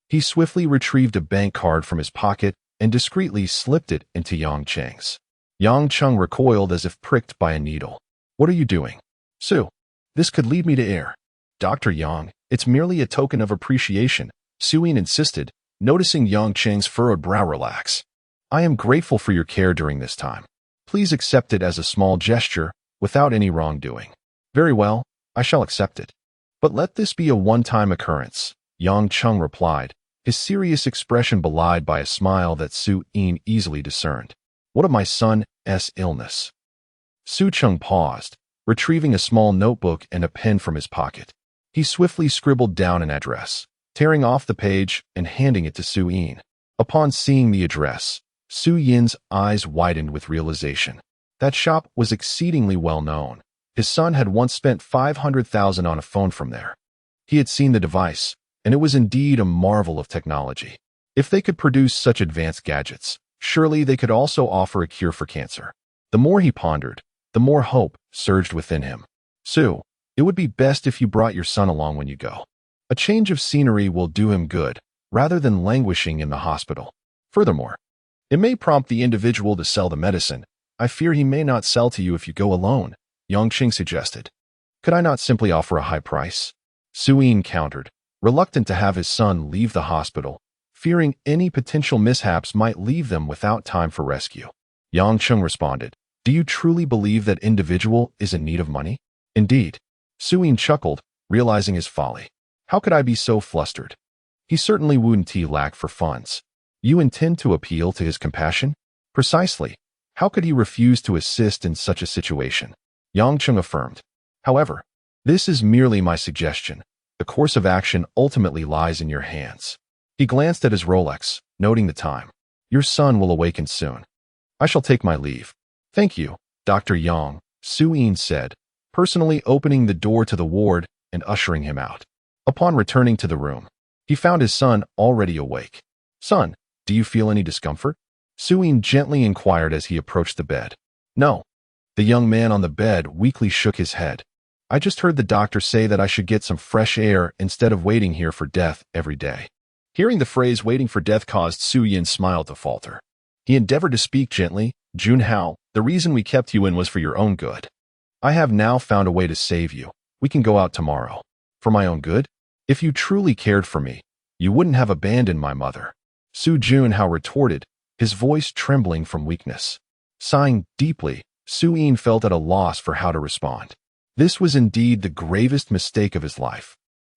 He swiftly retrieved a bank card from his pocket and discreetly slipped it into Yang Cheng's. Yang Cheng recoiled as if pricked by a needle. What are you doing? Su, this could lead me to err. Dr. Yang, it's merely a token of appreciation, Su Yin insisted, noticing Yang Cheng's furrowed brow relax. I am grateful for your care during this time. Please accept it as a small gesture, without any wrongdoing. Very well, I shall accept it. But let this be a one-time occurrence, Yang Cheng replied, his serious expression belied by a smile that Su Yin easily discerned. What of my son's illness? Su Cheng paused, retrieving a small notebook and a pen from his pocket. He swiftly scribbled down an address, tearing off the page and handing it to Su Yin. Upon seeing the address, Su Yin's eyes widened with realization. That shop was exceedingly well known. His son had once spent 500,000 on a phone from there. He had seen the device, and it was indeed a marvel of technology. If they could produce such advanced gadgets, surely they could also offer a cure for cancer. The more he pondered, the more hope surged within him. Su, it would be best if you brought your son along when you go. A change of scenery will do him good, rather than languishing in the hospital. Furthermore, it may prompt the individual to sell the medicine. I fear he may not sell to you if you go alone, Yongqing suggested. Could I not simply offer a high price? Su Yin countered, reluctant to have his son leave the hospital, fearing any potential mishaps might leave them without time for rescue. Yongqing responded, do you truly believe that individual is in need of money? Indeed. Su Yin chuckled, realizing his folly. How could I be so flustered? He certainly wouldn't lack for funds. You intend to appeal to his compassion? Precisely. How could he refuse to assist in such a situation? Yongqing affirmed. However, this is merely my suggestion. The course of action ultimately lies in your hands. He glanced at his Rolex, noting the time. Your son will awaken soon. I shall take my leave. Thank you, Dr. Yang, Su Yin said, personally opening the door to the ward and ushering him out. Upon returning to the room, he found his son already awake. Son, do you feel any discomfort? Su Yin gently inquired as he approached the bed. No. The young man on the bed weakly shook his head. I just heard the doctor say that I should get some fresh air instead of waiting here for death every day. Hearing the phrase waiting for death caused Su Yin's smile to falter. He endeavored to speak gently. Junhao, the reason we kept you in was for your own good. I have now found a way to save you. We can go out tomorrow. For my own good? If you truly cared for me, you wouldn't have abandoned my mother. Su Junhao retorted, his voice trembling from weakness. Sighing deeply, Su Yin felt at a loss for how to respond. This was indeed the gravest mistake of his life,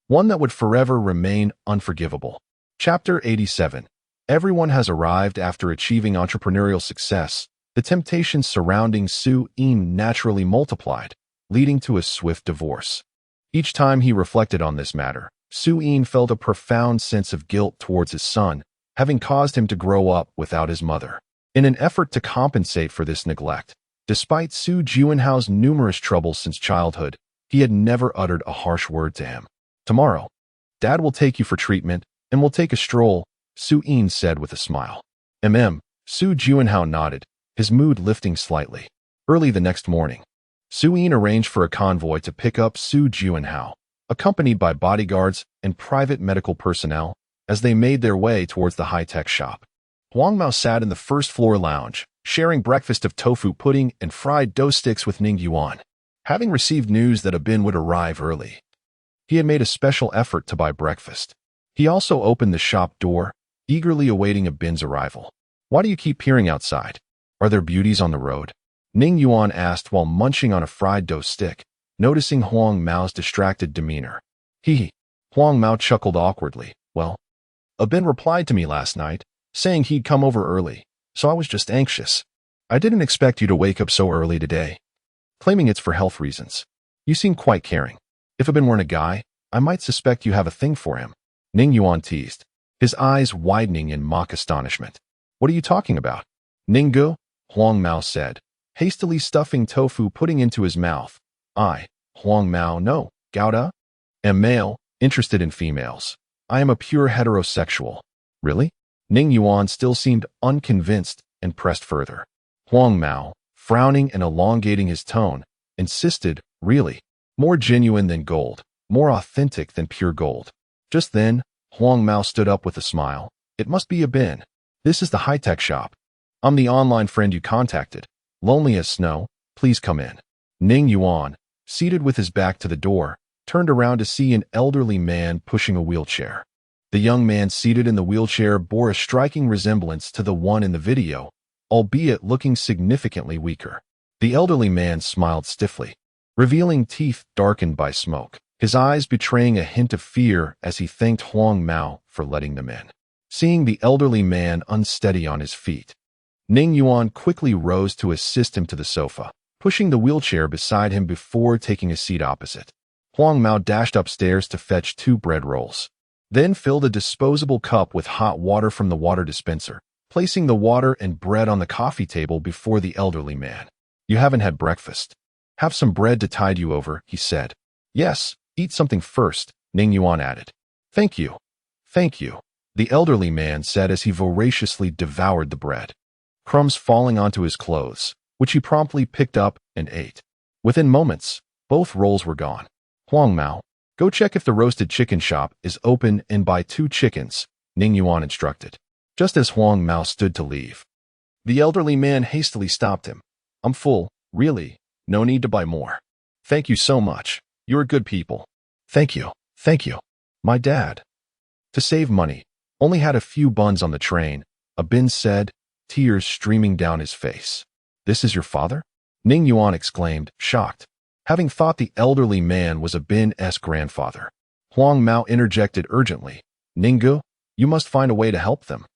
one that would forever remain unforgivable. Chapter 87. Everyone has arrived after achieving entrepreneurial success. The temptations surrounding Su Yin naturally multiplied, leading to a swift divorce. Each time he reflected on this matter, Su Yin felt a profound sense of guilt towards his son, having caused him to grow up without his mother. In an effort to compensate for this neglect, despite Su Junhao's numerous troubles since childhood, he had never uttered a harsh word to him. Tomorrow, Dad will take you for treatment, and we'll take a stroll, Su Yin said with a smile. Su Junhao nodded, his mood lifting slightly. Early the next morning, Su Yin arranged for a convoy to pick up Su Junhao, accompanied by bodyguards and private medical personnel, as they made their way towards the high-tech shop. Huang Mao sat in the first-floor lounge, sharing breakfast of tofu pudding and fried dough sticks with Ning Yuan. Having received news that Abin would arrive early, he had made a special effort to buy breakfast. He also opened the shop door, eagerly awaiting Abin's arrival. Why do you keep peering outside? Are there beauties on the road? Ning Yuan asked while munching on a fried dough stick, noticing Huang Mao's distracted demeanor. Huang Mao chuckled awkwardly. Well, Abin replied to me last night, saying he'd come over early, so I was just anxious. I didn't expect you to wake up so early today. Claiming it's for health reasons. You seem quite caring. If Abin weren't a guy, I might suspect you have a thing for him. Ning Yuan teased, his eyes widening in mock astonishment. What are you talking about? Ninggu, Huang Mao said, hastily stuffing tofu pudding into his mouth. Huang Mao, no, Gouda, am male, interested in females. I am a pure heterosexual. Really? Ning Yuan still seemed unconvinced and pressed further. Huang Mao, frowning and elongating his tone, insisted, really, more genuine than gold, more authentic than pure gold. Just then, Huang Mao stood up with a smile. It must be Abin. This is the high-tech shop. I'm the online friend you contacted. Lonely as snow, please come in. Ning Yuan, seated with his back to the door, turned around to see an elderly man pushing a wheelchair. The young man seated in the wheelchair bore a striking resemblance to the one in the video, albeit looking significantly weaker. The elderly man smiled stiffly, revealing teeth darkened by smoke, his eyes betraying a hint of fear as he thanked Huang Mao for letting them in. Seeing the elderly man unsteady on his feet, Ning Yuan quickly rose to assist him to the sofa, pushing the wheelchair beside him before taking a seat opposite. Huang Mao dashed upstairs to fetch 2 bread rolls, then filled a disposable cup with hot water from the water dispenser, placing the water and bread on the coffee table before the elderly man. "You haven't had breakfast. Have some bread to tide you over," he said. "Yes, eat something first," Ning Yuan added. "Thank you. Thank you," the elderly man said as he voraciously devoured the bread, crumbs falling onto his clothes, which he promptly picked up and ate. Within moments, both rolls were gone. "Huang Mao, go check if the roasted chicken shop is open and buy 2 chickens, Ning Yuan instructed. Just as Huang Mao stood to leave, the elderly man hastily stopped him. "I'm full, really. No need to buy more. Thank you so much. You're good people." Thank you. My dad, to save money, only had a few buns on the train," Abin said, tears streaming down his face. "This is your father?" Ning Yuan exclaimed, shocked, having thought the elderly man was Abin's grandfather. Huang Mao interjected urgently. "Ninggu, you must find a way to help them.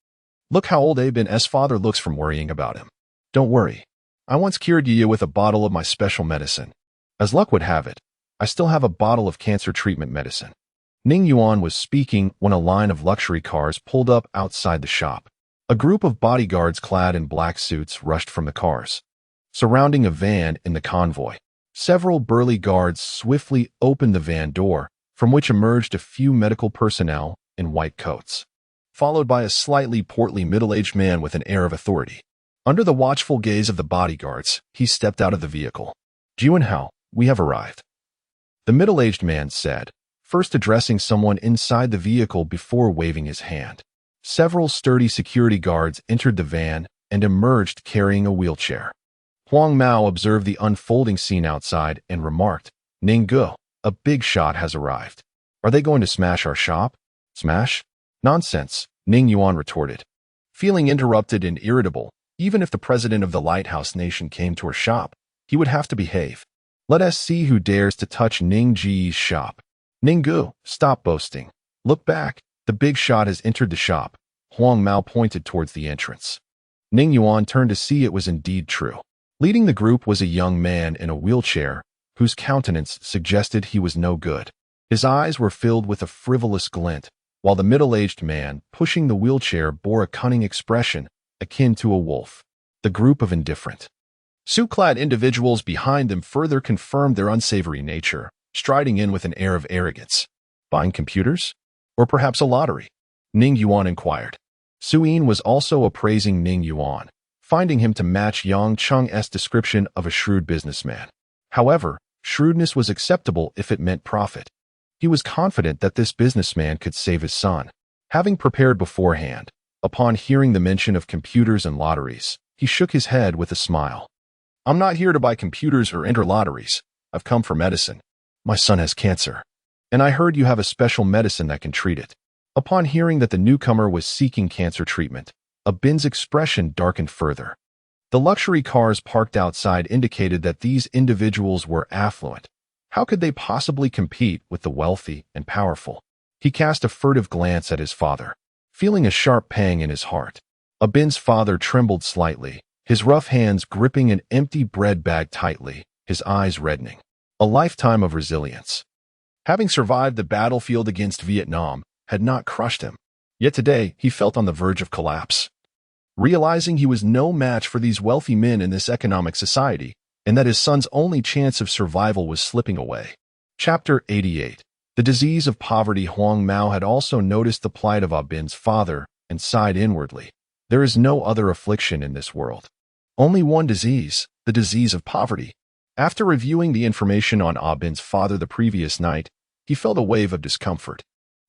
Look how old Abin's father looks from worrying about him." "Don't worry. I once cured you with a bottle of my special medicine. As luck would have it, I still have a bottle of cancer treatment medicine." Ning Yuan was speaking when a line of luxury cars pulled up outside the shop. A group of bodyguards clad in black suits rushed from the cars, surrounding a van in the convoy. Several burly guards swiftly opened the van door, from which emerged a few medical personnel in white coats, followed by a slightly portly middle-aged man with an air of authority. Under the watchful gaze of the bodyguards, he stepped out of the vehicle. "Jiwenhao, we have arrived," the middle-aged man said, first addressing someone inside the vehicle before waving his hand. Several sturdy security guards entered the van and emerged carrying a wheelchair. Huang Mao observed the unfolding scene outside and remarked, "Ninggu, a big shot has arrived. Are they going to smash our shop?" "Smash? Nonsense," Ning Yuan retorted, feeling interrupted and irritable. Even if the president of the Lighthouse Nation came to her shop, he would have to behave. "Let us see who dares to touch Ning Ji's shop." "Ninggu, stop boasting. Look back. The big shot has entered the shop." Huang Mao pointed towards the entrance. Ning Yuan turned to see it was indeed true. Leading the group was a young man in a wheelchair, whose countenance suggested he was no good. His eyes were filled with a frivolous glint, while the middle-aged man pushing the wheelchair bore a cunning expression akin to a wolf. The group of indifferent, suit-clad individuals behind them further confirmed their unsavory nature, striding in with an air of arrogance. "Buying computers? Or perhaps a lottery?" Ning Yuan inquired. Suyin was also appraising Ning Yuan, finding him to match Yang Cheng's description of a shrewd businessman. However, shrewdness was acceptable if it meant profit. He was confident that this businessman could save his son. Having prepared beforehand, upon hearing the mention of computers and lotteries, he shook his head with a smile. "I'm not here to buy computers or enter lotteries. I've come for medicine. My son has cancer, and I heard you have a special medicine that can treat it." Upon hearing that the newcomer was seeking cancer treatment, Abin's expression darkened further. The luxury cars parked outside indicated that these individuals were affluent. How could they possibly compete with the wealthy and powerful? He cast a furtive glance at his father, feeling a sharp pang in his heart. Abin's father trembled slightly, his rough hands gripping an empty bread bag tightly, his eyes reddening. A lifetime of resilience, having survived the battlefield against Vietnam, had not crushed him. Yet today, he felt on the verge of collapse. Realizing he was no match for these wealthy men in this economic society, and that his son's only chance of survival was slipping away. Chapter 88. The disease of poverty. Huang Mao had also noticed the plight of Abin's father and sighed inwardly. There is no other affliction in this world. Only one disease, the disease of poverty. After reviewing the information on Abin's father the previous night, he felt a wave of discomfort.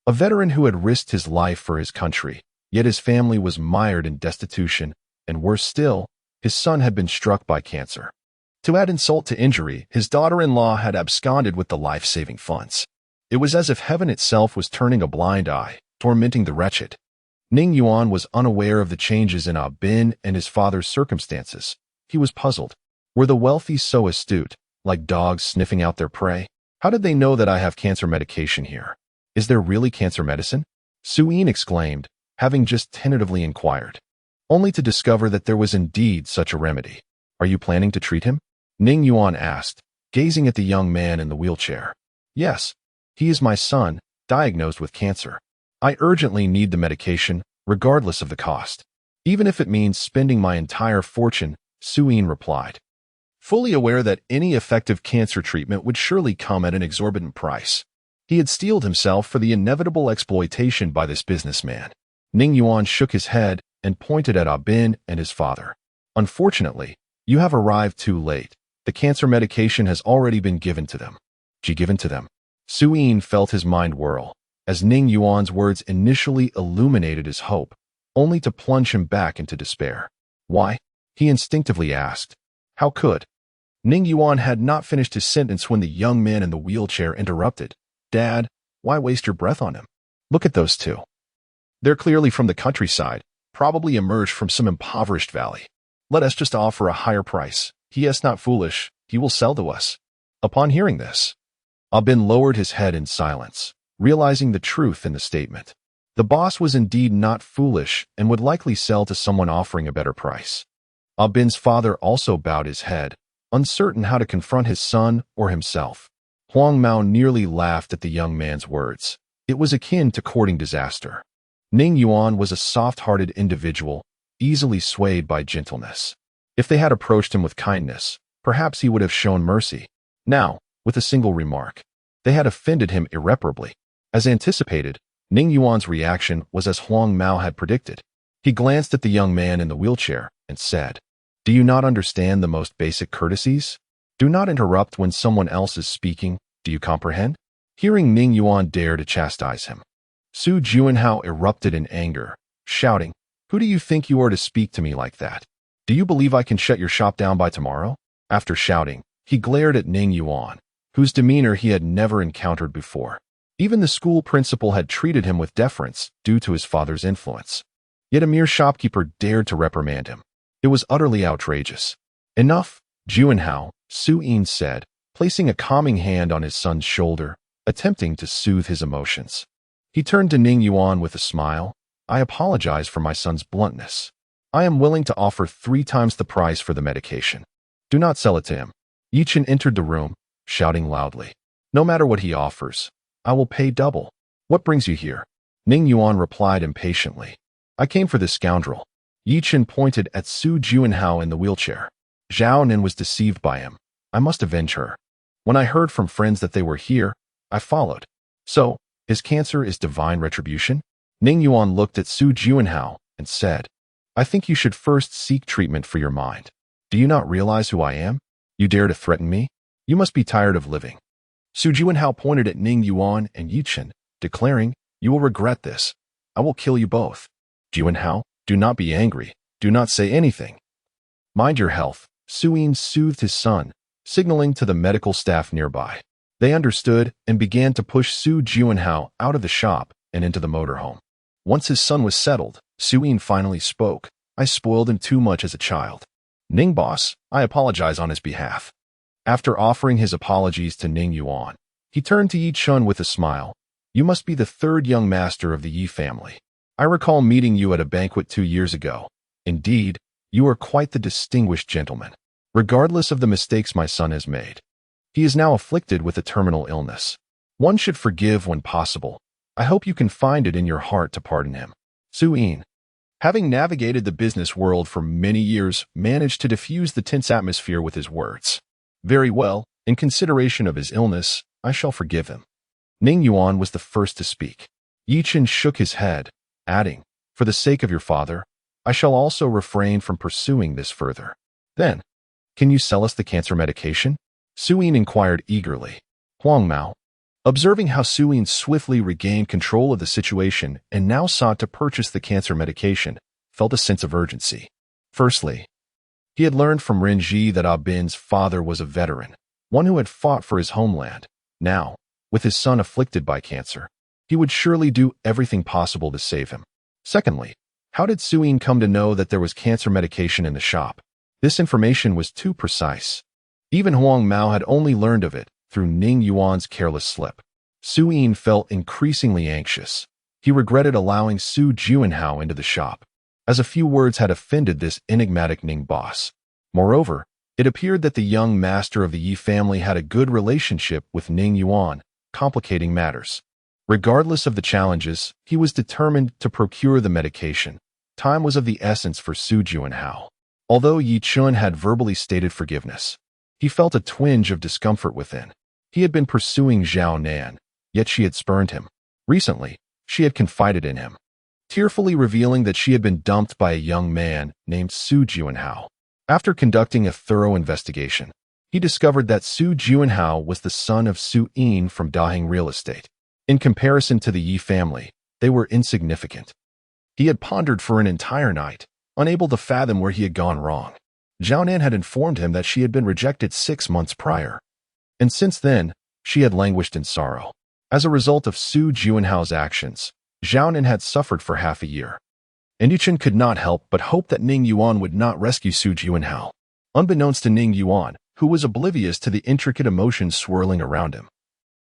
A veteran who had risked his life for his country, yet his family was mired in destitution, and worse still, his son had been struck by cancer. To add insult to injury, his daughter-in-law had absconded with the life-saving funds. It was as if heaven itself was turning a blind eye, tormenting the wretched. Ning Yuan was unaware of the changes in Abin and his father's circumstances. He was puzzled. Were the wealthy so astute, like dogs sniffing out their prey? How did they know that I have cancer medication here? Is there really cancer medicine? Suyin exclaimed, having just tentatively inquired, only to discover that there was indeed such a remedy. Are you planning to treat him? Ning Yuan asked, gazing at the young man in the wheelchair. Yes, he is my son, diagnosed with cancer. I urgently need the medication, regardless of the cost. Even if it means spending my entire fortune, Suyin replied, fully aware that any effective cancer treatment would surely come at an exorbitant price. He had steeled himself for the inevitable exploitation by this businessman. Ning Yuan shook his head and pointed at Ah Bin and his father. Unfortunately, you have arrived too late. The cancer medication has already been given to them. Given to them. Suyin felt his mind whirl, as Ning Yuan's words initially illuminated his hope, only to plunge him back into despair. Why? He instinctively asked. How could? Ning Yuan had not finished his sentence when the young man in the wheelchair interrupted. Dad, why waste your breath on him? Look at those two. They're clearly from the countryside, probably emerged from some impoverished valley. Let us just offer a higher price. He is not foolish. He will sell to us. Upon hearing this, Ah Bin lowered his head in silence, realizing the truth in the statement. The boss was indeed not foolish and would likely sell to someone offering a better price. Ah Bin's father also bowed his head, uncertain how to confront his son or himself. Huang Mao nearly laughed at the young man's words. It was akin to courting disaster. Ning Yuan was a soft-hearted individual, easily swayed by gentleness. If they had approached him with kindness, perhaps he would have shown mercy. Now, with a single remark, they had offended him irreparably. As anticipated, Ning Yuan's reaction was as Huang Mao had predicted. He glanced at the young man in the wheelchair and said, Do you not understand the most basic courtesies? Do not interrupt when someone else is speaking. Do you comprehend? Hearing Ning Yuan dare to chastise him, Su Juanhao erupted in anger, shouting, Who do you think you are to speak to me like that? Do you believe I can shut your shop down by tomorrow? After shouting, he glared at Ning Yuan, whose demeanor he had never encountered before. Even the school principal had treated him with deference due to his father's influence. Yet a mere shopkeeper dared to reprimand him. It was utterly outrageous. Enough, Juanhao, Suyin said, placing a calming hand on his son's shoulder, attempting to soothe his emotions. He turned to Ning Yuan with a smile. I apologize for my son's bluntness. I am willing to offer 3 times the price for the medication. Do not sell it to him. Yichin entered the room, shouting loudly. No matter what he offers, I will pay double. What brings you here? Ning Yuan replied impatiently. I came for this scoundrel. Yichin pointed at Su Juanhao in the wheelchair. Zhao Nin was deceived by him. I must avenge her. When I heard from friends that they were here, I followed. So, his cancer is divine retribution? Ning Yuan looked at Su Juanhao and said, I think you should first seek treatment for your mind. Do you not realize who I am? You dare to threaten me? You must be tired of living. Su Juanhao pointed at Ning Yuan and Yichin, declaring, You will regret this. I will kill you both. Juanhao, do not be angry. Do not say anything. Mind your health. Suyin soothed his son, signaling to the medical staff nearby. They understood and began to push Su Juanhao out of the shop and into the motorhome. Once his son was settled, Suyin finally spoke. I spoiled him too much as a child. Ning boss, I apologize on his behalf. After offering his apologies to Ning Yuan, he turned to Yi Chun with a smile. You must be the 3rd young master of the Yi family. I recall meeting you at a banquet 2 years ago. Indeed, you are quite the distinguished gentleman. Regardless of the mistakes my son has made, he is now afflicted with a terminal illness. One should forgive when possible. I hope you can find it in your heart to pardon him. Suyin, having navigated the business world for many years, managed to diffuse the tense atmosphere with his words. Very well, in consideration of his illness, I shall forgive him. Ning Yuan was the first to speak. Yichin shook his head, adding, For the sake of your father, I shall also refrain from pursuing this further. Then, can you sell us the cancer medication? Suyin inquired eagerly. Huang Mao, observing how Suyin swiftly regained control of the situation and now sought to purchase the cancer medication, felt a sense of urgency. Firstly, he had learned from Renji that Ah Bin's father was a veteran, one who had fought for his homeland. Now, with his son afflicted by cancer, he would surely do everything possible to save him. Secondly, how did Suyin come to know that there was cancer medication in the shop? This information was too precise. Even Huang Mao had only learned of it through Ning Yuan's careless slip. Suyin felt increasingly anxious. He regretted allowing Su Juanhao into the shop, as a few words had offended this enigmatic Ning boss. Moreover, it appeared that the young master of the Yi family had a good relationship with Ning Yuan, complicating matters. Regardless of the challenges, he was determined to procure the medication. Time was of the essence for Su Juanhao. Although Yi Chun had verbally stated forgiveness, he felt a twinge of discomfort within. He had been pursuing Zhao Nan, yet she had spurned him. Recently, she had confided in him, tearfully revealing that she had been dumped by a young man named Su Juanhao. After conducting a thorough investigation, he discovered that Su Juanhao was the son of Su Yin from Dahing Real Estate. In comparison to the Yi family, they were insignificant. He had pondered for an entire night, unable to fathom where he had gone wrong. Zhao Nan had informed him that she had been rejected 6 months prior, and since then, she had languished in sorrow. As a result of Su Juanhao's actions, Zhao Nan had suffered for half a year. And Yichen could not help but hope that Ning Yuan would not rescue Su Juanhao. Unbeknownst to Ning Yuan, who was oblivious to the intricate emotions swirling around him,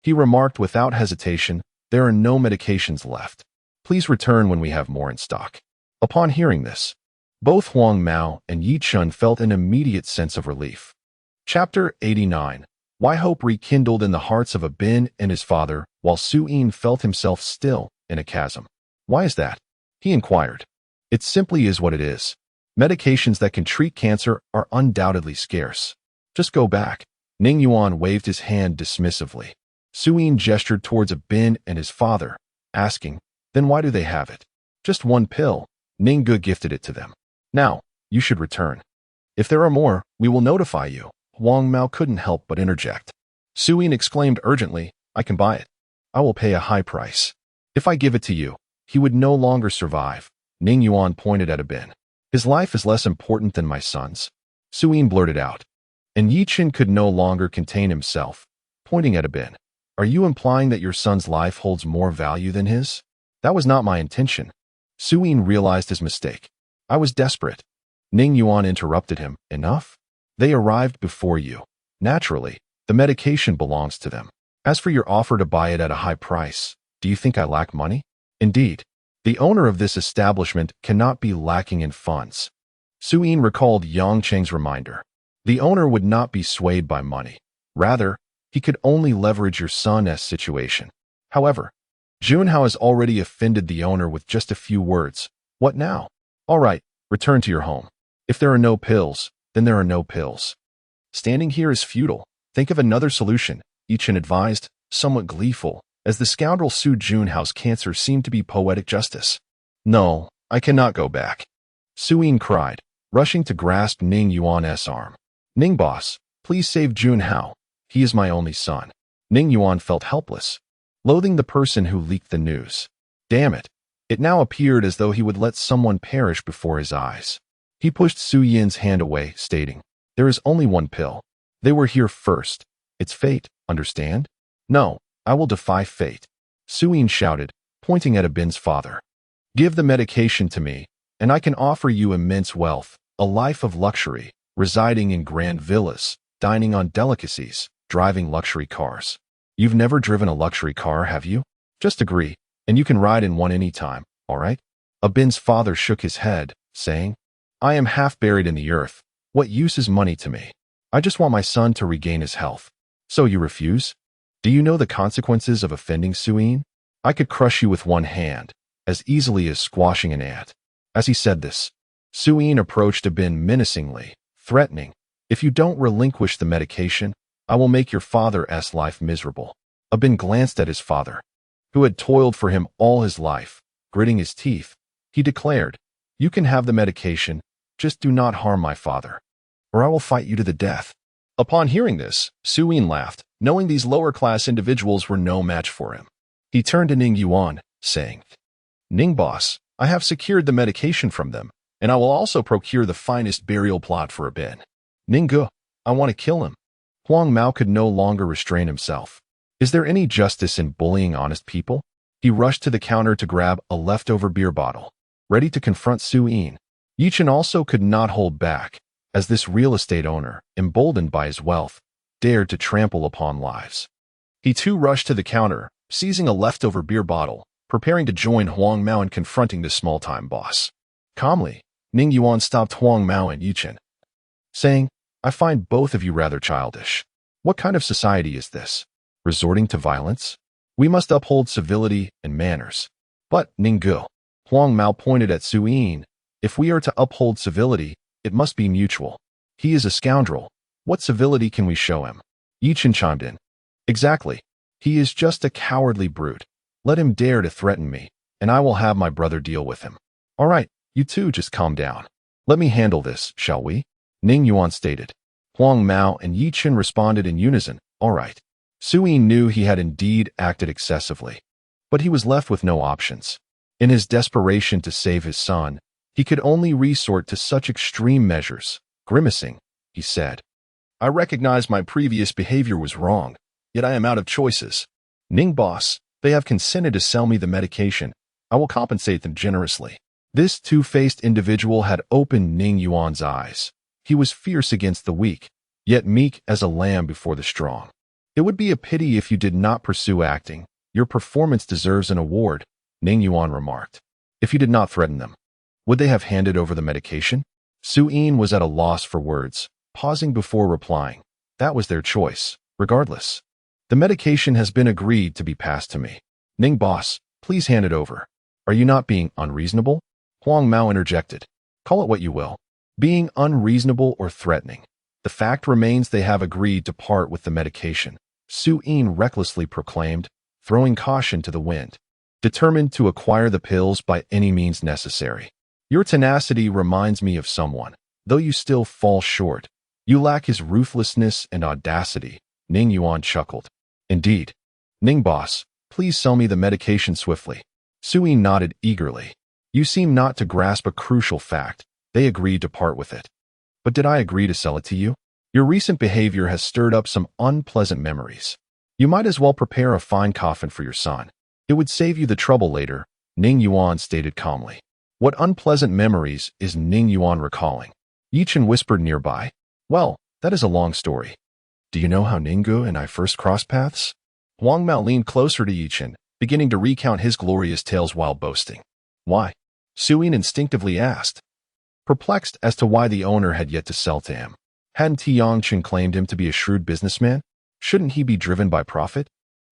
he remarked without hesitation, "There are no medications left. Please return when we have more in stock." Upon hearing this, both Huang Mao and Yi Chun felt an immediate sense of relief. Chapter 89. Why hope rekindled in the hearts of a Bin and his father, while Su Yin felt himself still in a chasm. "Why is that?" he inquired. "It simply is what it is. Medications that can treat cancer are undoubtedly scarce. Just go back." Ning Yuan waved his hand dismissively. Su Yin gestured towards a Bin and his father, asking, "Then why do they have it?" "Just one pill." Ning Ge gifted it to them. "Now, you should return. If there are more, we will notify you." Huang Mao couldn't help but interject. Su Yin exclaimed urgently, "I can buy it. I will pay a high price. If I give it to you, he would no longer survive." Ning Yuan pointed at a Bin. "His life is less important than my son's," Su Yin blurted out. And Yi Chen could no longer contain himself, pointing at a Bin. "Are you implying that your son's life holds more value than his?" "That was not my intention." Su Yin realized his mistake. "I was desperate." Ning Yuan interrupted him. "Enough? They arrived before you. Naturally, the medication belongs to them. As for your offer to buy it at a high price, do you think I lack money? Indeed, the owner of this establishment cannot be lacking in funds." Su Yin recalled Yang Cheng's reminder. The owner would not be swayed by money. Rather, he could only leverage your son's situation. However, Junhao has already offended the owner with just a few words. What now? All right, return to your home. If there are no pills, then there are no pills. Standing here is futile. Think of another solution, Yi Chen advised, somewhat gleeful, as the scoundrel Su Junhao's cancer seemed to be poetic justice. "No, I cannot go back," Su Yin cried, rushing to grasp Ning Yuan's arm. "Ning boss, please save Junhao. He is my only son." Ning Yuan felt helpless, loathing the person who leaked the news. Damn it. It now appeared as though he would let someone perish before his eyes. He pushed Su Yin's hand away, stating, "There is only one pill. They were here first. It's fate, understand?" "No, I will defy fate," Su Yin shouted, pointing at Abin's father. "Give the medication to me, and I can offer you immense wealth, a life of luxury, residing in grand villas, dining on delicacies, driving luxury cars." "You've never driven a luxury car, have you?" "Just agree, and you can ride in one any time, all right?" Abin's father shook his head, saying, "I am half buried in the earth. What use is money to me? I just want my son to regain his health." "So you refuse? Do you know the consequences of offending Su Yin? I could crush you with one hand, as easily as squashing an ant." As he said this, Su Yin approached Abin menacingly, threatening, "If you don't relinquish the medication, I will make your father's life miserable." Abin glanced at his father, who had toiled for him all his life. Gritting his teeth, he declared, "You can have the medication, just do not harm my father, or I will fight you to the death." Upon hearing this, Su Yin laughed, knowing these lower-class individuals were no match for him. He turned to Ning Yuan, saying, "Ning boss, I have secured the medication from them, and I will also procure the finest burial plot for Abin." "Ning Ge, I want to kill him." Huang Mao could no longer restrain himself. Is there any justice in bullying honest people? He rushed to the counter to grab a leftover beer bottle, ready to confront Su Yin. Yi Chen also could not hold back, as this real estate owner, emboldened by his wealth, dared to trample upon lives. He too rushed to the counter, seizing a leftover beer bottle, preparing to join Huang Mao in confronting this small-time boss. Calmly, Ning Yuan stopped Huang Mao and Yi Chen, saying, "I find both of you rather childish. What kind of society is this? Resorting to violence? We must uphold civility and manners. But, Ninggu, Huang Mao pointed at Su Yin, if we are to uphold civility, it must be mutual. He is a scoundrel. What civility can we show him? Yichin chimed in. Exactly. He is just a cowardly brute. Let him dare to threaten me, and I will have my brother deal with him. All right, you two just calm down. Let me handle this, shall we? Ning Yuan stated. Huang Mao and Yichin responded in unison, all right. Su Yin knew he had indeed acted excessively, but he was left with no options. In his desperation to save his son, he could only resort to such extreme measures. Grimacing, he said, I recognize my previous behavior was wrong, yet I am out of choices. Ning boss, they have consented to sell me the medication. I will compensate them generously. This two-faced individual had opened Ning Yuan's eyes. He was fierce against the weak, yet meek as a lamb before the strong. It would be a pity if you did not pursue acting. Your performance deserves an award, Ning Yuan remarked. If you did not threaten them, would they have handed over the medication? Su Yin was at a loss for words, pausing before replying. That was their choice, regardless. The medication has been agreed to be passed to me. Ning boss, please hand it over. Are you not being unreasonable? Huang Mao interjected. Call it what you will. Being unreasonable or threatening. The fact remains they have agreed to part with the medication, Su Yin recklessly proclaimed, throwing caution to the wind. Determined to acquire the pills by any means necessary. Your tenacity reminds me of someone, though you still fall short. You lack his ruthlessness and audacity, Ning Yuan chuckled. Indeed. Ning boss, please sell me the medication swiftly. Su Yin nodded eagerly. You seem not to grasp a crucial fact. They agreed to part with it. But did I agree to sell it to you? Your recent behavior has stirred up some unpleasant memories. You might as well prepare a fine coffin for your son. It would save you the trouble later, Ning Yuan stated calmly. What unpleasant memories is Ning Yuan recalling? Yichin whispered nearby. Well, that is a long story. Do you know how Ninggu and I first crossed paths? Huang Mao leaned closer to Yichin, beginning to recount his glorious tales while boasting. Why? Su Yin instinctively asked, perplexed as to why the owner had yet to sell to him. Hadn't Tiangchen claimed him to be a shrewd businessman? Shouldn't he be driven by profit?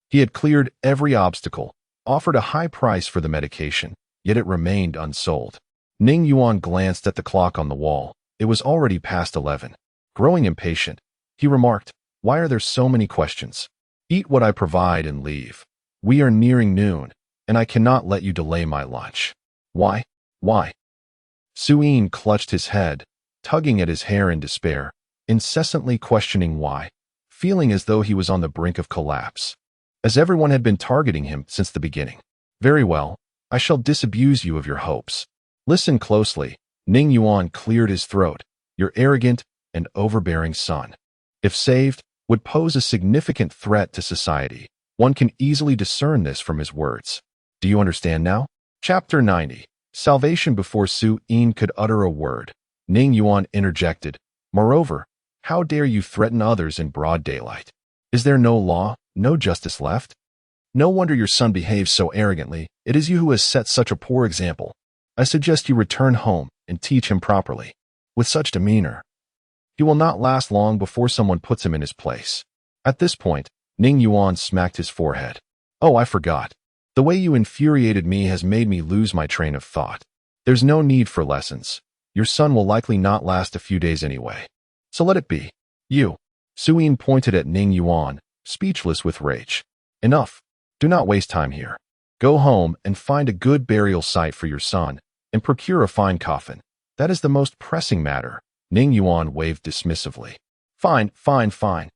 He had cleared every obstacle, offered a high price for the medication, yet it remained unsold. Ning Yuan glanced at the clock on the wall. It was already past 11. Growing impatient, he remarked, why are there so many questions? Eat what I provide and leave. We are nearing noon, and I cannot let you delay my lunch. Why? Why? Su Yin clutched his head, tugging at his hair in despair, incessantly questioning why, feeling as though he was on the brink of collapse, as everyone had been targeting him since the beginning. Very well, I shall disabuse you of your hopes. Listen closely. Ning Yuan cleared his throat. Your arrogant and overbearing son, if saved, would pose a significant threat to society. One can easily discern this from his words. Do you understand now? Chapter 90. Salvation. Before Su Yin could utter a word, Ning Yuan interjected. Moreover, how dare you threaten others in broad daylight? Is there no law, no justice left? No wonder your son behaves so arrogantly. It is you who has set such a poor example. I suggest you return home and teach him properly. With such demeanor, he will not last long before someone puts him in his place. At this point, Ning Yuan smacked his forehead. Oh, I forgot. The way you infuriated me has made me lose my train of thought. There's no need for lessons. Your son will likely not last a few days anyway. So let it be. You. Su Yin pointed at Ning Yuan, speechless with rage. Enough. Do not waste time here. Go home and find a good burial site for your son, and procure a fine coffin. That is the most pressing matter. Ning Yuan waved dismissively. Fine, fine, fine.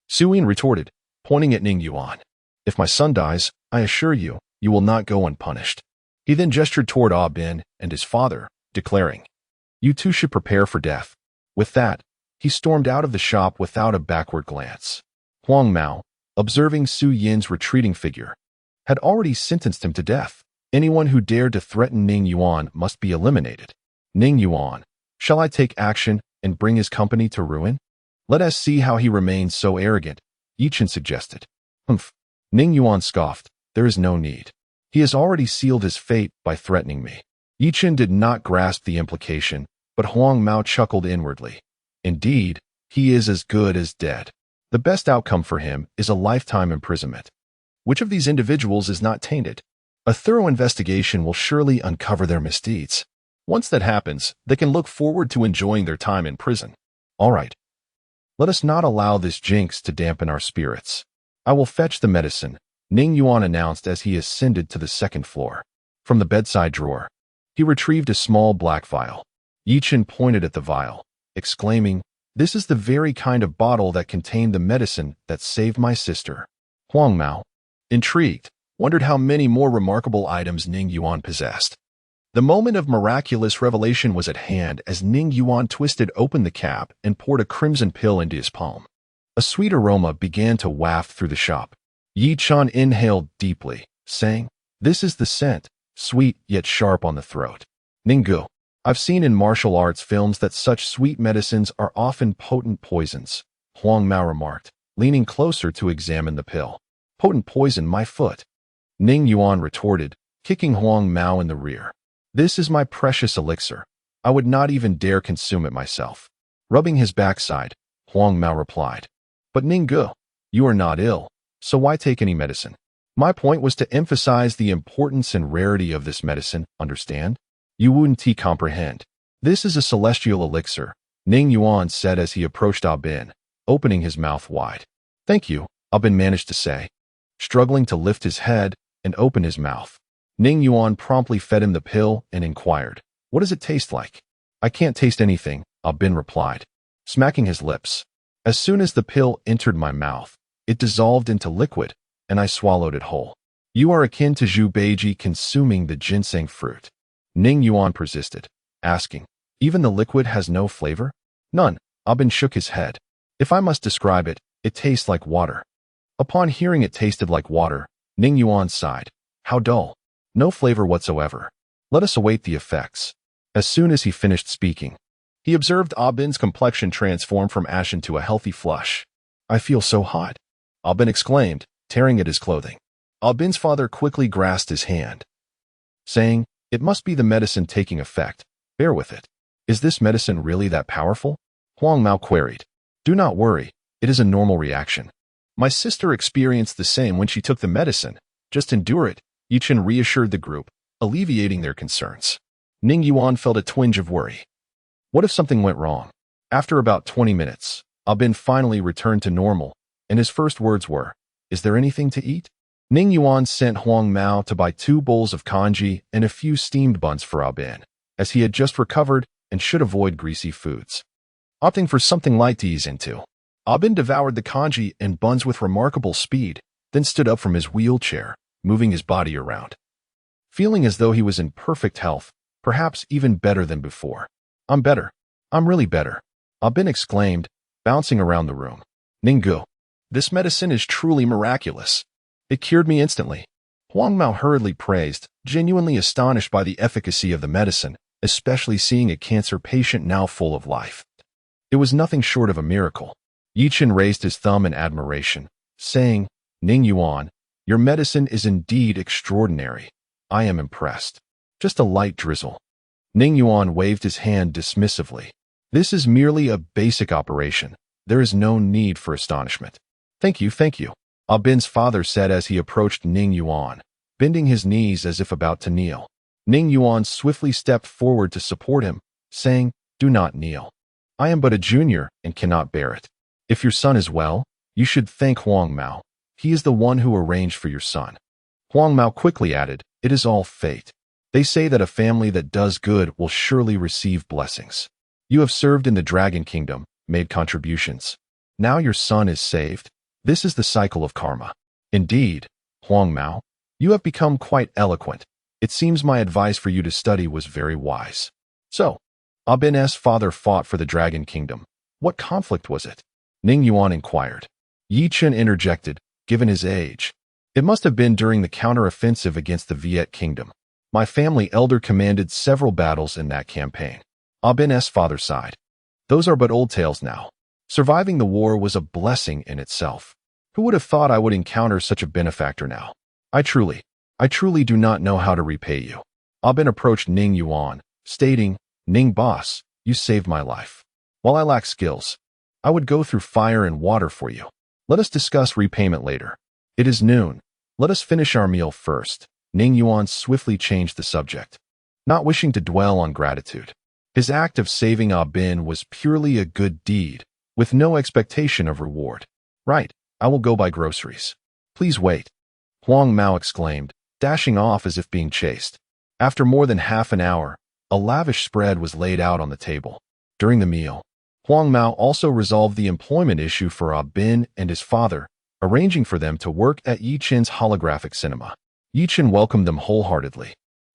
Su Yin retorted, pointing at Ning Yuan. If my son dies, I assure you, you will not go unpunished. He then gestured toward Ah Bin and his father, declaring, you two should prepare for death. With that, he stormed out of the shop without a backward glance. Huang Mao, observing Su Yin's retreating figure, had already sentenced him to death. Anyone who dared to threaten Ning Yuan must be eliminated. Ning Yuan, shall I take action and bring his company to ruin? Let us see how he remains so arrogant, Yichin suggested. Humph. Ning Yuan scoffed. There is no need. He has already sealed his fate by threatening me. Yichin did not grasp the implication, but Huang Mao chuckled inwardly. Indeed, he is as good as dead. The best outcome for him is a lifetime imprisonment. Which of these individuals is not tainted? A thorough investigation will surely uncover their misdeeds. Once that happens, they can look forward to enjoying their time in prison. All right. Let us not allow this jinx to dampen our spirits. I will fetch the medicine, Ning Yuan announced as he ascended to the second floor. From the bedside drawer, he retrieved a small black vial. Yi Chen pointed at the vial, exclaiming, "This is the very kind of bottle that contained the medicine that saved my sister." Huang Mao, intrigued, wondered how many more remarkable items Ning Yuan possessed. The moment of miraculous revelation was at hand as Ning Yuan twisted open the cap and poured a crimson pill into his palm. A sweet aroma began to waft through the shop. Yi Chen inhaled deeply, saying, "This is the scent, sweet yet sharp on the throat." Ninggu, I've seen in martial arts films that such sweet medicines are often potent poisons, Huang Mao remarked, leaning closer to examine the pill. Potent poison, my foot. Ning Yuan retorted, kicking Huang Mao in the rear. This is my precious elixir. I would not even dare consume it myself. Rubbing his backside, Huang Mao replied. But Ninggu, you are not ill, so why take any medicine? My point was to emphasize the importance and rarity of this medicine, understand? You wouldn't comprehend. This is a celestial elixir, Ning Yuan said as he approached Ah Bin, opening his mouth wide. Thank you, Ah Bin managed to say, struggling to lift his head and open his mouth. Ning Yuan promptly fed him the pill and inquired, "What does it taste like?" "I can't taste anything," Ah Bin replied, smacking his lips. As soon as the pill entered my mouth, it dissolved into liquid, and I swallowed it whole. You are akin to Zhu Beiji consuming the ginseng fruit. Ning Yuan persisted, asking, "Even the liquid has no flavor?" "None," Ah Bin shook his head. "If I must describe it, it tastes like water." Upon hearing it tasted like water, Ning Yuan sighed. How dull. No flavor whatsoever. Let us await the effects. As soon as he finished speaking, he observed Ah Bin's complexion transform from ashen to a healthy flush. "I feel so hot," Ah Bin exclaimed, tearing at his clothing. Ah Bin's father quickly grasped his hand, saying, "It must be the medicine taking effect. Bear with it." "Is this medicine really that powerful?" Huang Mao queried. "Do not worry. It is a normal reaction. My sister experienced the same when she took the medicine. Just endure it," Yi Chen reassured the group, alleviating their concerns. Ning Yuan felt a twinge of worry. What if something went wrong? After about 20 minutes, Ah Bin finally returned to normal, and his first words were, "Is there anything to eat?" Ning Yuan sent Huang Mao to buy 2 bowls of congee and a few steamed buns for Ah Bin, as he had just recovered and should avoid greasy foods. Opting for something light to ease into, Ah Bin devoured the congee and buns with remarkable speed, then stood up from his wheelchair, moving his body around, feeling as though he was in perfect health, perhaps even better than before. "I'm better. I'm really better," Ah Bin exclaimed, bouncing around the room. "Ninggu, this medicine is truly miraculous. It cured me instantly." Huang Mao hurriedly praised, genuinely astonished by the efficacy of the medicine, especially seeing a cancer patient now full of life. It was nothing short of a miracle. Yi Chen raised his thumb in admiration, saying, "Ning Yuan, your medicine is indeed extraordinary. I am impressed." "Just a light drizzle." Ning Yuan waved his hand dismissively. "This is merely a basic operation. There is no need for astonishment." Thank you. Ah Bin's father said as he approached Ning Yuan, bending his knees as if about to kneel. Ning Yuan swiftly stepped forward to support him, saying, "Do not kneel. I am but a junior and cannot bear it. If your son is well, you should thank Huang Mao. He is the one who arranged for your son." Huang Mao quickly added, "It is all fate. They say that a family that does good will surely receive blessings. You have served in the Dragon Kingdom, made contributions. Now your son is saved. This is the cycle of karma." "Indeed, Huang Mao, you have become quite eloquent. It seems my advice for you to study was very wise." "So, Ah Bin's father fought for the Dragon Kingdom. What conflict was it?" Ning Yuan inquired. Yi Chen interjected, "Given his age, it must have been during the counter-offensive against the Viet Kingdom. My family elder commanded several battles in that campaign." Ah Bin's father sighed. "Those are but old tales now. Surviving the war was a blessing in itself. Who would have thought I would encounter such a benefactor now? I truly do not know how to repay you." Ah Bin approached Ning Yuan, stating, "Ning boss, you saved my life. While I lack skills, I would go through fire and water for you." Let us discuss repayment later. It is noon. Let us finish our meal first. Ning Yuan swiftly changed the subject, not wishing to dwell on gratitude. His act of saving Ah Bin was purely a good deed, with no expectation of reward. Right, I will go buy groceries. Please wait. Huang Mao exclaimed, dashing off as if being chased. After more than half an hour, a lavish spread was laid out on the table. During the meal, Huang Mao also resolved the employment issue for Ah Bin and his father, arranging for them to work at Yi Qin's holographic cinema. Yi Qin welcomed them wholeheartedly,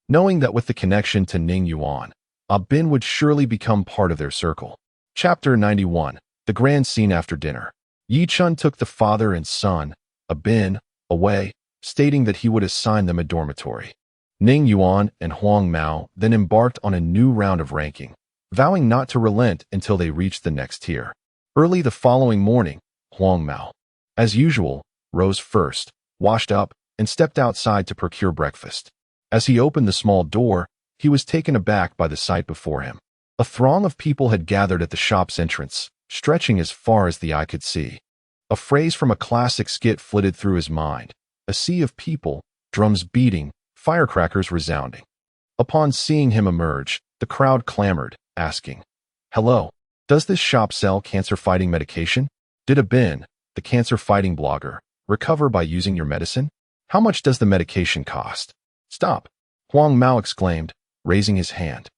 knowing that with the connection to Ning Yuan, Ah Bin would surely become part of their circle. Chapter 91. The Grand Scene After Dinner. Yi Qin took the father and son, Ah Bin, away, stating that he would assign them a dormitory. Ning Yuan and Huang Mao then embarked on a new round of ranking, vowing not to relent until they reached the next tier. Early the following morning, Huang Mao, as usual, rose first, washed up, and stepped outside to procure breakfast. As he opened the small door, he was taken aback by the sight before him. A throng of people had gathered at the shop's entrance, stretching as far as the eye could see. A phrase from a classic skit flitted through his mind. A sea of people, drums beating, firecrackers resounding. Upon seeing him emerge, the crowd clamored, asking, "Hello, does this shop sell cancer-fighting medication? Did Ah Bin, the cancer-fighting blogger, recover by using your medicine? How much does the medication cost?" "Stop," Huang Mao exclaimed, raising his hand.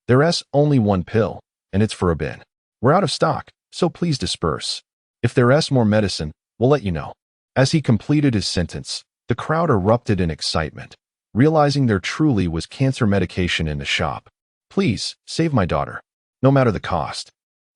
"There's only one pill, and it's for Ah Bin. We're out of stock, so please disperse. If there's more medicine, we'll let you know." As he completed his sentence, the crowd erupted in excitement, realizing there truly was cancer medication in the shop. "Please, save my daughter, no matter the cost.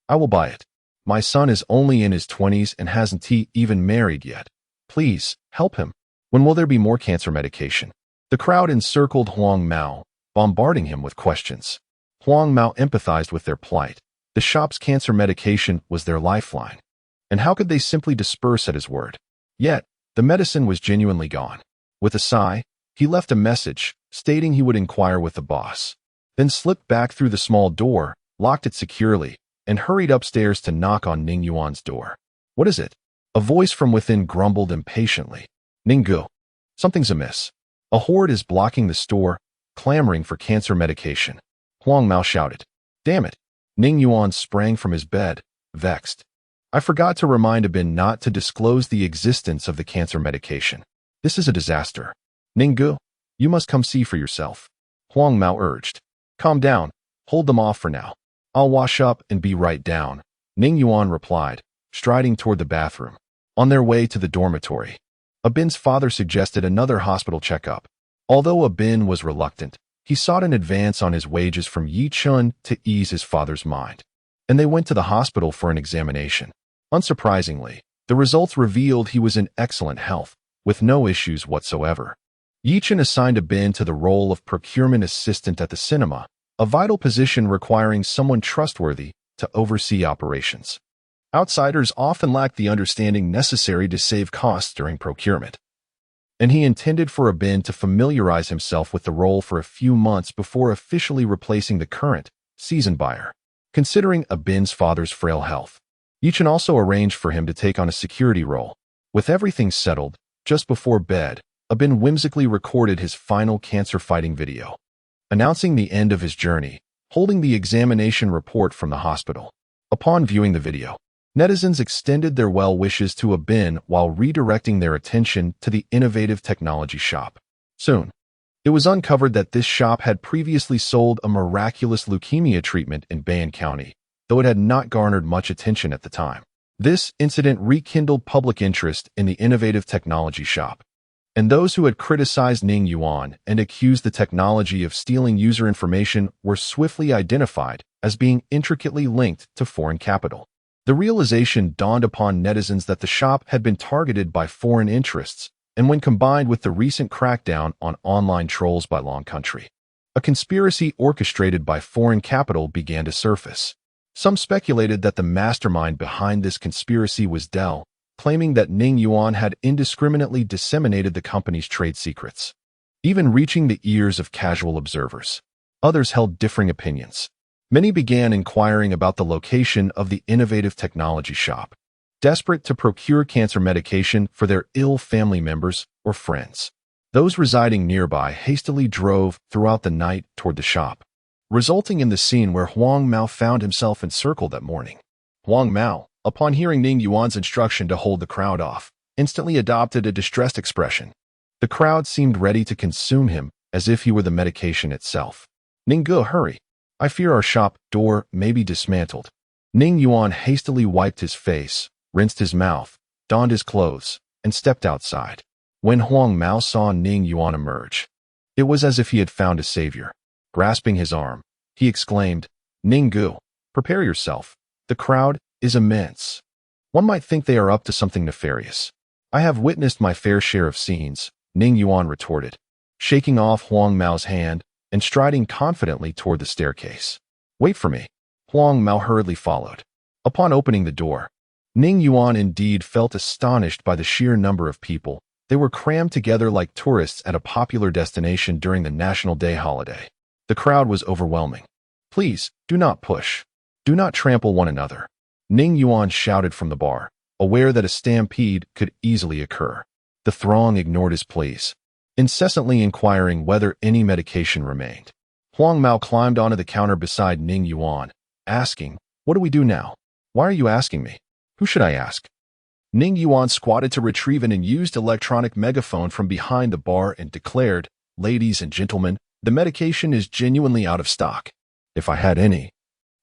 I will buy it. My son is only in his 20s and hasn't even married yet. Please, help him. When will there be more cancer medication?" The crowd encircled Huang Mao, bombarding him with questions. Huang Mao empathized with their plight. The shop's cancer medication was their lifeline, and how could they simply disperse at his word? Yet, the medicine was genuinely gone. With a sigh, he left a message, stating he would inquire with the boss, then slipped back through the small door, locked it securely, and hurried upstairs to knock on Ning Yuan's door. "What is it?" A voice from within grumbled impatiently. "Ninggu, something's amiss. A horde is blocking the store, clamoring for cancer medication," Huang Mao shouted. "Damn it." Ning Yuan sprang from his bed, vexed. "I forgot to remind Ah Bin not to disclose the existence of the cancer medication. This is a disaster. Ninggu, you must come see for yourself," Huang Mao urged. "Calm down, hold them off for now. I'll wash up and be right down," Ning Yuan replied, striding toward the bathroom. On their way to the dormitory, Ah Bin's father suggested another hospital checkup. Although Ah Bin was reluctant, he sought an advance on his wages from Yi Qin to ease his father's mind, and they went to the hospital for an examination. Unsurprisingly, the results revealed he was in excellent health, with no issues whatsoever. Yi Qin assigned Ah Bin to the role of procurement assistant at the cinema, a vital position requiring someone trustworthy to oversee operations. Outsiders often lack the understanding necessary to save costs during procurement, and he intended for Ah Bin to familiarize himself with the role for a few months before officially replacing the current, seasoned buyer. Considering Ah Bin's father's frail health, Yi Qin also arranged for him to take on a security role. With everything settled, just before bed, Ah Bin whimsically recorded his final cancer-fighting video, announcing the end of his journey, holding the examination report from the hospital. Upon viewing the video, netizens extended their well wishes to Ah Bin while redirecting their attention to the innovative technology shop. Soon, it was uncovered that this shop had previously sold a miraculous leukemia treatment in Bayan County, though it had not garnered much attention at the time. This incident rekindled public interest in the innovative technology shop, and those who had criticized Ning Yuan and accused the technology of stealing user information were swiftly identified as being intricately linked to foreign capital. The realization dawned upon netizens that the shop had been targeted by foreign interests, and when combined with the recent crackdown on online trolls by Long Country, a conspiracy orchestrated by foreign capital began to surface. Some speculated that the mastermind behind this conspiracy was Dell, claiming that Ning Yuan had indiscriminately disseminated the company's trade secrets, even reaching the ears of casual observers. Others held differing opinions. Many began inquiring about the location of the innovative technology shop, desperate to procure cancer medication for their ill family members or friends. Those residing nearby hastily drove throughout the night toward the shop, resulting in the scene where Huang Mao found himself encircled that morning. Huang Mao, upon hearing Ning Yuan's instruction to hold the crowd off, instantly adopted a distressed expression. The crowd seemed ready to consume him as if he were the medication itself. Ning Gu, hurry. I fear our shop door may be dismantled. Ning Yuan hastily wiped his face, rinsed his mouth, donned his clothes, and stepped outside. When Huang Mao saw Ning Yuan emerge, it was as if he had found a savior. Grasping his arm, he exclaimed, Ning Gu, prepare yourself. The crowd is immense. One might think they are up to something nefarious. I have witnessed my fair share of scenes, Ning Yuan retorted, shaking off Huang Mao's hand and striding confidently toward the staircase. Wait for me. Huang Mao hurriedly followed. Upon opening the door, Ning Yuan indeed felt astonished by the sheer number of people. They were crammed together like tourists at a popular destination during the National Day holiday. The crowd was overwhelming. Please, do not push. Do not trample one another, Ning Yuan shouted from the bar, aware that a stampede could easily occur. The throng ignored his pleas, incessantly inquiring whether any medication remained. Huang Mao climbed onto the counter beside Ning Yuan, asking, What do we do now? Why are you asking me? Who should I ask? Ning Yuan squatted to retrieve an unused electronic megaphone from behind the bar and declared, Ladies and gentlemen, the medication is genuinely out of stock. If I had any,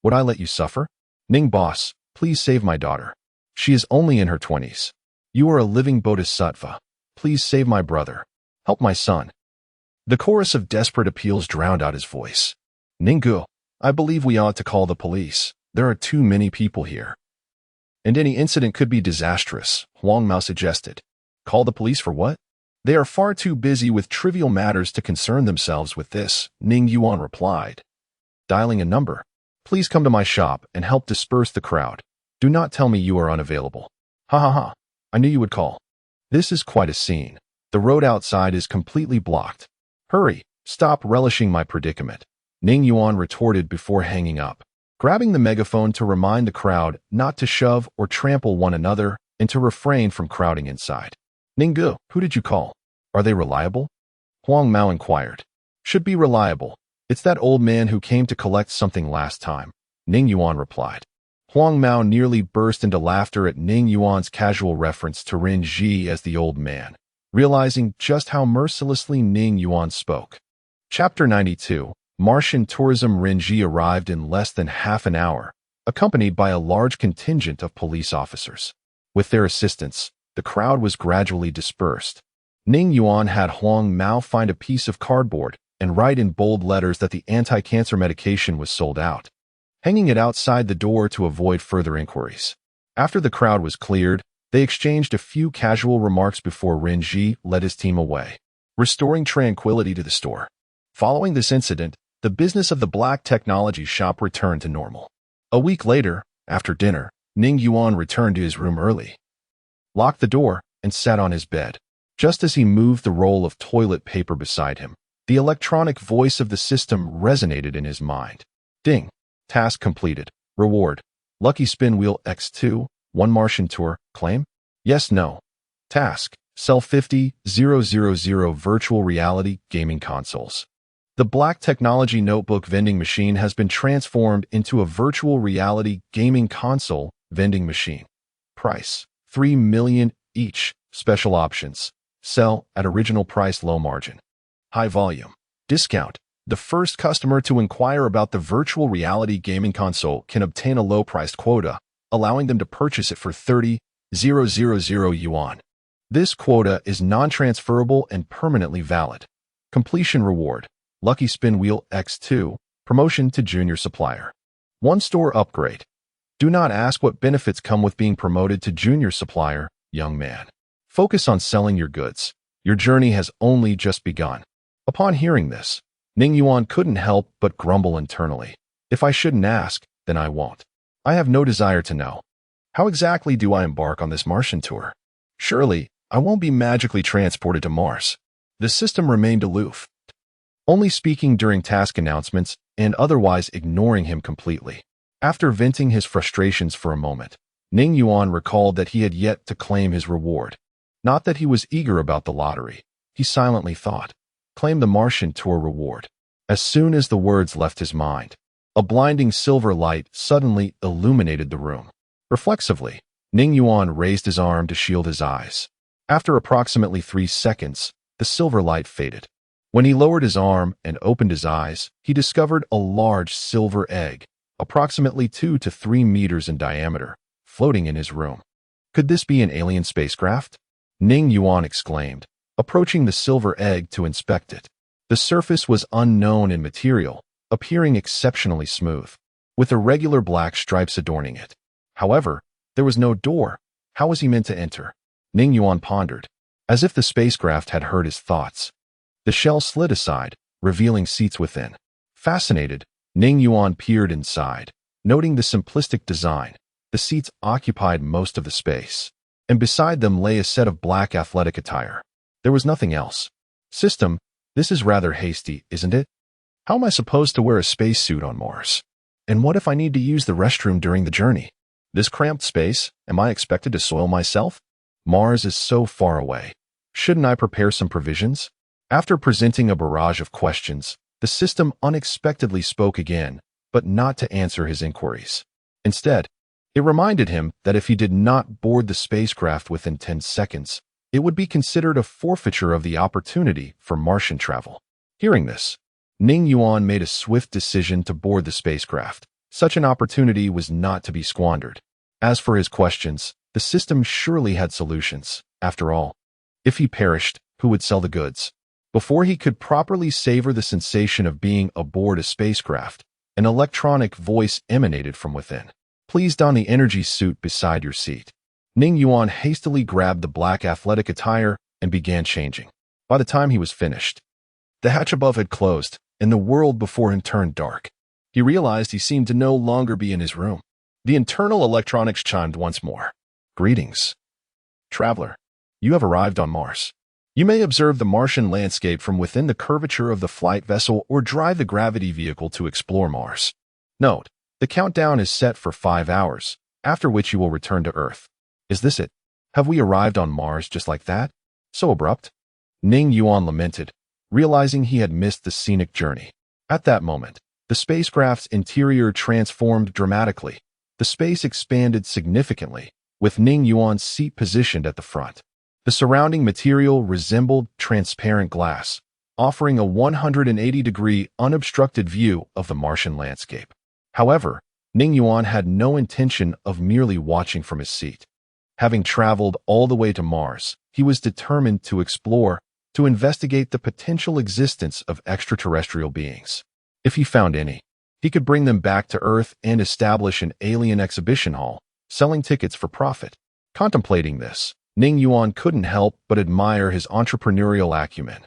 would I let you suffer? Ning boss, please save my daughter. She is only in her 20s. You are a living bodhisattva. Please save my brother. Help my son. The chorus of desperate appeals drowned out his voice. Ning Gu, I believe we ought to call the police. There are too many people here. And any incident could be disastrous, Huang Mao suggested. Call the police for what? They are far too busy with trivial matters to concern themselves with this, Ning Yuan replied. Dialing a number. Please come to my shop and help disperse the crowd. Do not tell me you are unavailable. Ha ha ha. I knew you would call. This is quite a scene. The road outside is completely blocked. Hurry, stop relishing my predicament, Ning Yuan retorted before hanging up, grabbing the megaphone to remind the crowd not to shove or trample one another and to refrain from crowding inside. Ning Gu, who did you call? Are they reliable? Huang Mao inquired. Should be reliable. It's that old man who came to collect something last time, Ning Yuan replied. Huang Mao nearly burst into laughter at Ning Yuan's casual reference to Ren Ji as the old man, realizing just how mercilessly Ning Yuan spoke. Chapter 92, Martian Tourism. Ren Ji arrived in less than half an hour, accompanied by a large contingent of police officers. With their assistance, the crowd was gradually dispersed. Ning Yuan had Huang Mao find a piece of cardboard and write in bold letters that the anti-cancer medication was sold out, hanging it outside the door to avoid further inquiries. After the crowd was cleared, they exchanged a few casual remarks before Ren Ji led his team away, restoring tranquility to the store. Following this incident, the business of the black technology shop returned to normal. A week later, after dinner, Ning Yuan returned to his room early, locked the door, and sat on his bed. Just as he moved the roll of toilet paper beside him, the electronic voice of the system resonated in his mind. Ding. Task completed. Reward. Lucky spin wheel X2, 1 Martian tour. Claim? Yes, no. Task. Sell 50,000 virtual reality gaming consoles. The black technology notebook vending machine has been transformed into a virtual reality gaming console vending machine. Price. 3 million each. Special options. Sell at original price, low margin. High volume. Discount. The first customer to inquire about the virtual reality gaming console can obtain a low-priced quota, allowing them to purchase it for 30,000 yuan. This quota is non-transferable and permanently valid. Completion reward. Lucky spin wheel X2. Promotion to junior supplier. 1 store upgrade. Do not ask what benefits come with being promoted to junior supplier, young man. Focus on selling your goods. Your journey has only just begun. Upon hearing this, Ning Yuan couldn't help but grumble internally. If I shouldn't ask, then I won't. I have no desire to know. How exactly do I embark on this Martian tour? Surely, I won't be magically transported to Mars. The system remained aloof, only speaking during task announcements and otherwise ignoring him completely. After venting his frustrations for a moment, Ning Yuan recalled that he had yet to claim his reward. Not that he was eager about the lottery, he silently thought. Claim the Martian tour reward. As soon as the words left his mind, a blinding silver light suddenly illuminated the room. Reflexively, Ning Yuan raised his arm to shield his eyes. After approximately 3 seconds, the silver light faded. When he lowered his arm and opened his eyes, he discovered a large silver egg, approximately 2 to 3 meters in diameter, floating in his room. Could this be an alien spacecraft? Ning Yuan exclaimed, approaching the silver egg to inspect it. The surface was unknown in material, appearing exceptionally smooth, with irregular black stripes adorning it. However, there was no door. How was he meant to enter? Ning Yuan pondered, as if the spacecraft had heard his thoughts. The shell slid aside, revealing seats within. Fascinated, Ning Yuan peered inside, noting the simplistic design. The seats occupied most of the space, and beside them lay a set of black athletic attire. There was nothing else. System, this is rather hasty, isn't it? How am I supposed to wear a spacesuit on Mars? And what if I need to use the restroom during the journey? This cramped space, am I expected to soil myself? Mars is so far away. Shouldn't I prepare some provisions? After presenting a barrage of questions, the system unexpectedly spoke again, but not to answer his inquiries. Instead, it reminded him that if he did not board the spacecraft within 10 seconds, it would be considered a forfeiture of the opportunity for Martian travel. Hearing this, Ning Yuan made a swift decision to board the spacecraft. Such an opportunity was not to be squandered. As for his questions, the system surely had solutions. After all, if he perished, who would sell the goods? Before he could properly savor the sensation of being aboard a spacecraft, an electronic voice emanated from within. Please don the energy suit beside your seat. Ning Yuan hastily grabbed the black athletic attire and began changing. By the time he was finished, the hatch above had closed, and the world before him turned dark. He realized he seemed to no longer be in his room. The internal electronics chimed once more. Greetings, traveler. You have arrived on Mars. You may observe the Martian landscape from within the curvature of the flight vessel or drive the gravity vehicle to explore Mars. Note, the countdown is set for 5 hours, after which you will return to Earth. Is this it? Have we arrived on Mars just like that? So abrupt? Ning Yuan lamented, realizing he had missed the scenic journey. At that moment, the spacecraft's interior transformed dramatically. The space expanded significantly, with Ning Yuan's seat positioned at the front. The surrounding material resembled transparent glass, offering a 180-degree unobstructed view of the Martian landscape. However, Ning Yuan had no intention of merely watching from his seat. Having traveled all the way to Mars, he was determined to explore, to investigate the potential existence of extraterrestrial beings. If he found any, he could bring them back to Earth and establish an alien exhibition hall, selling tickets for profit. Contemplating this, Ning Yuan couldn't help but admire his entrepreneurial acumen.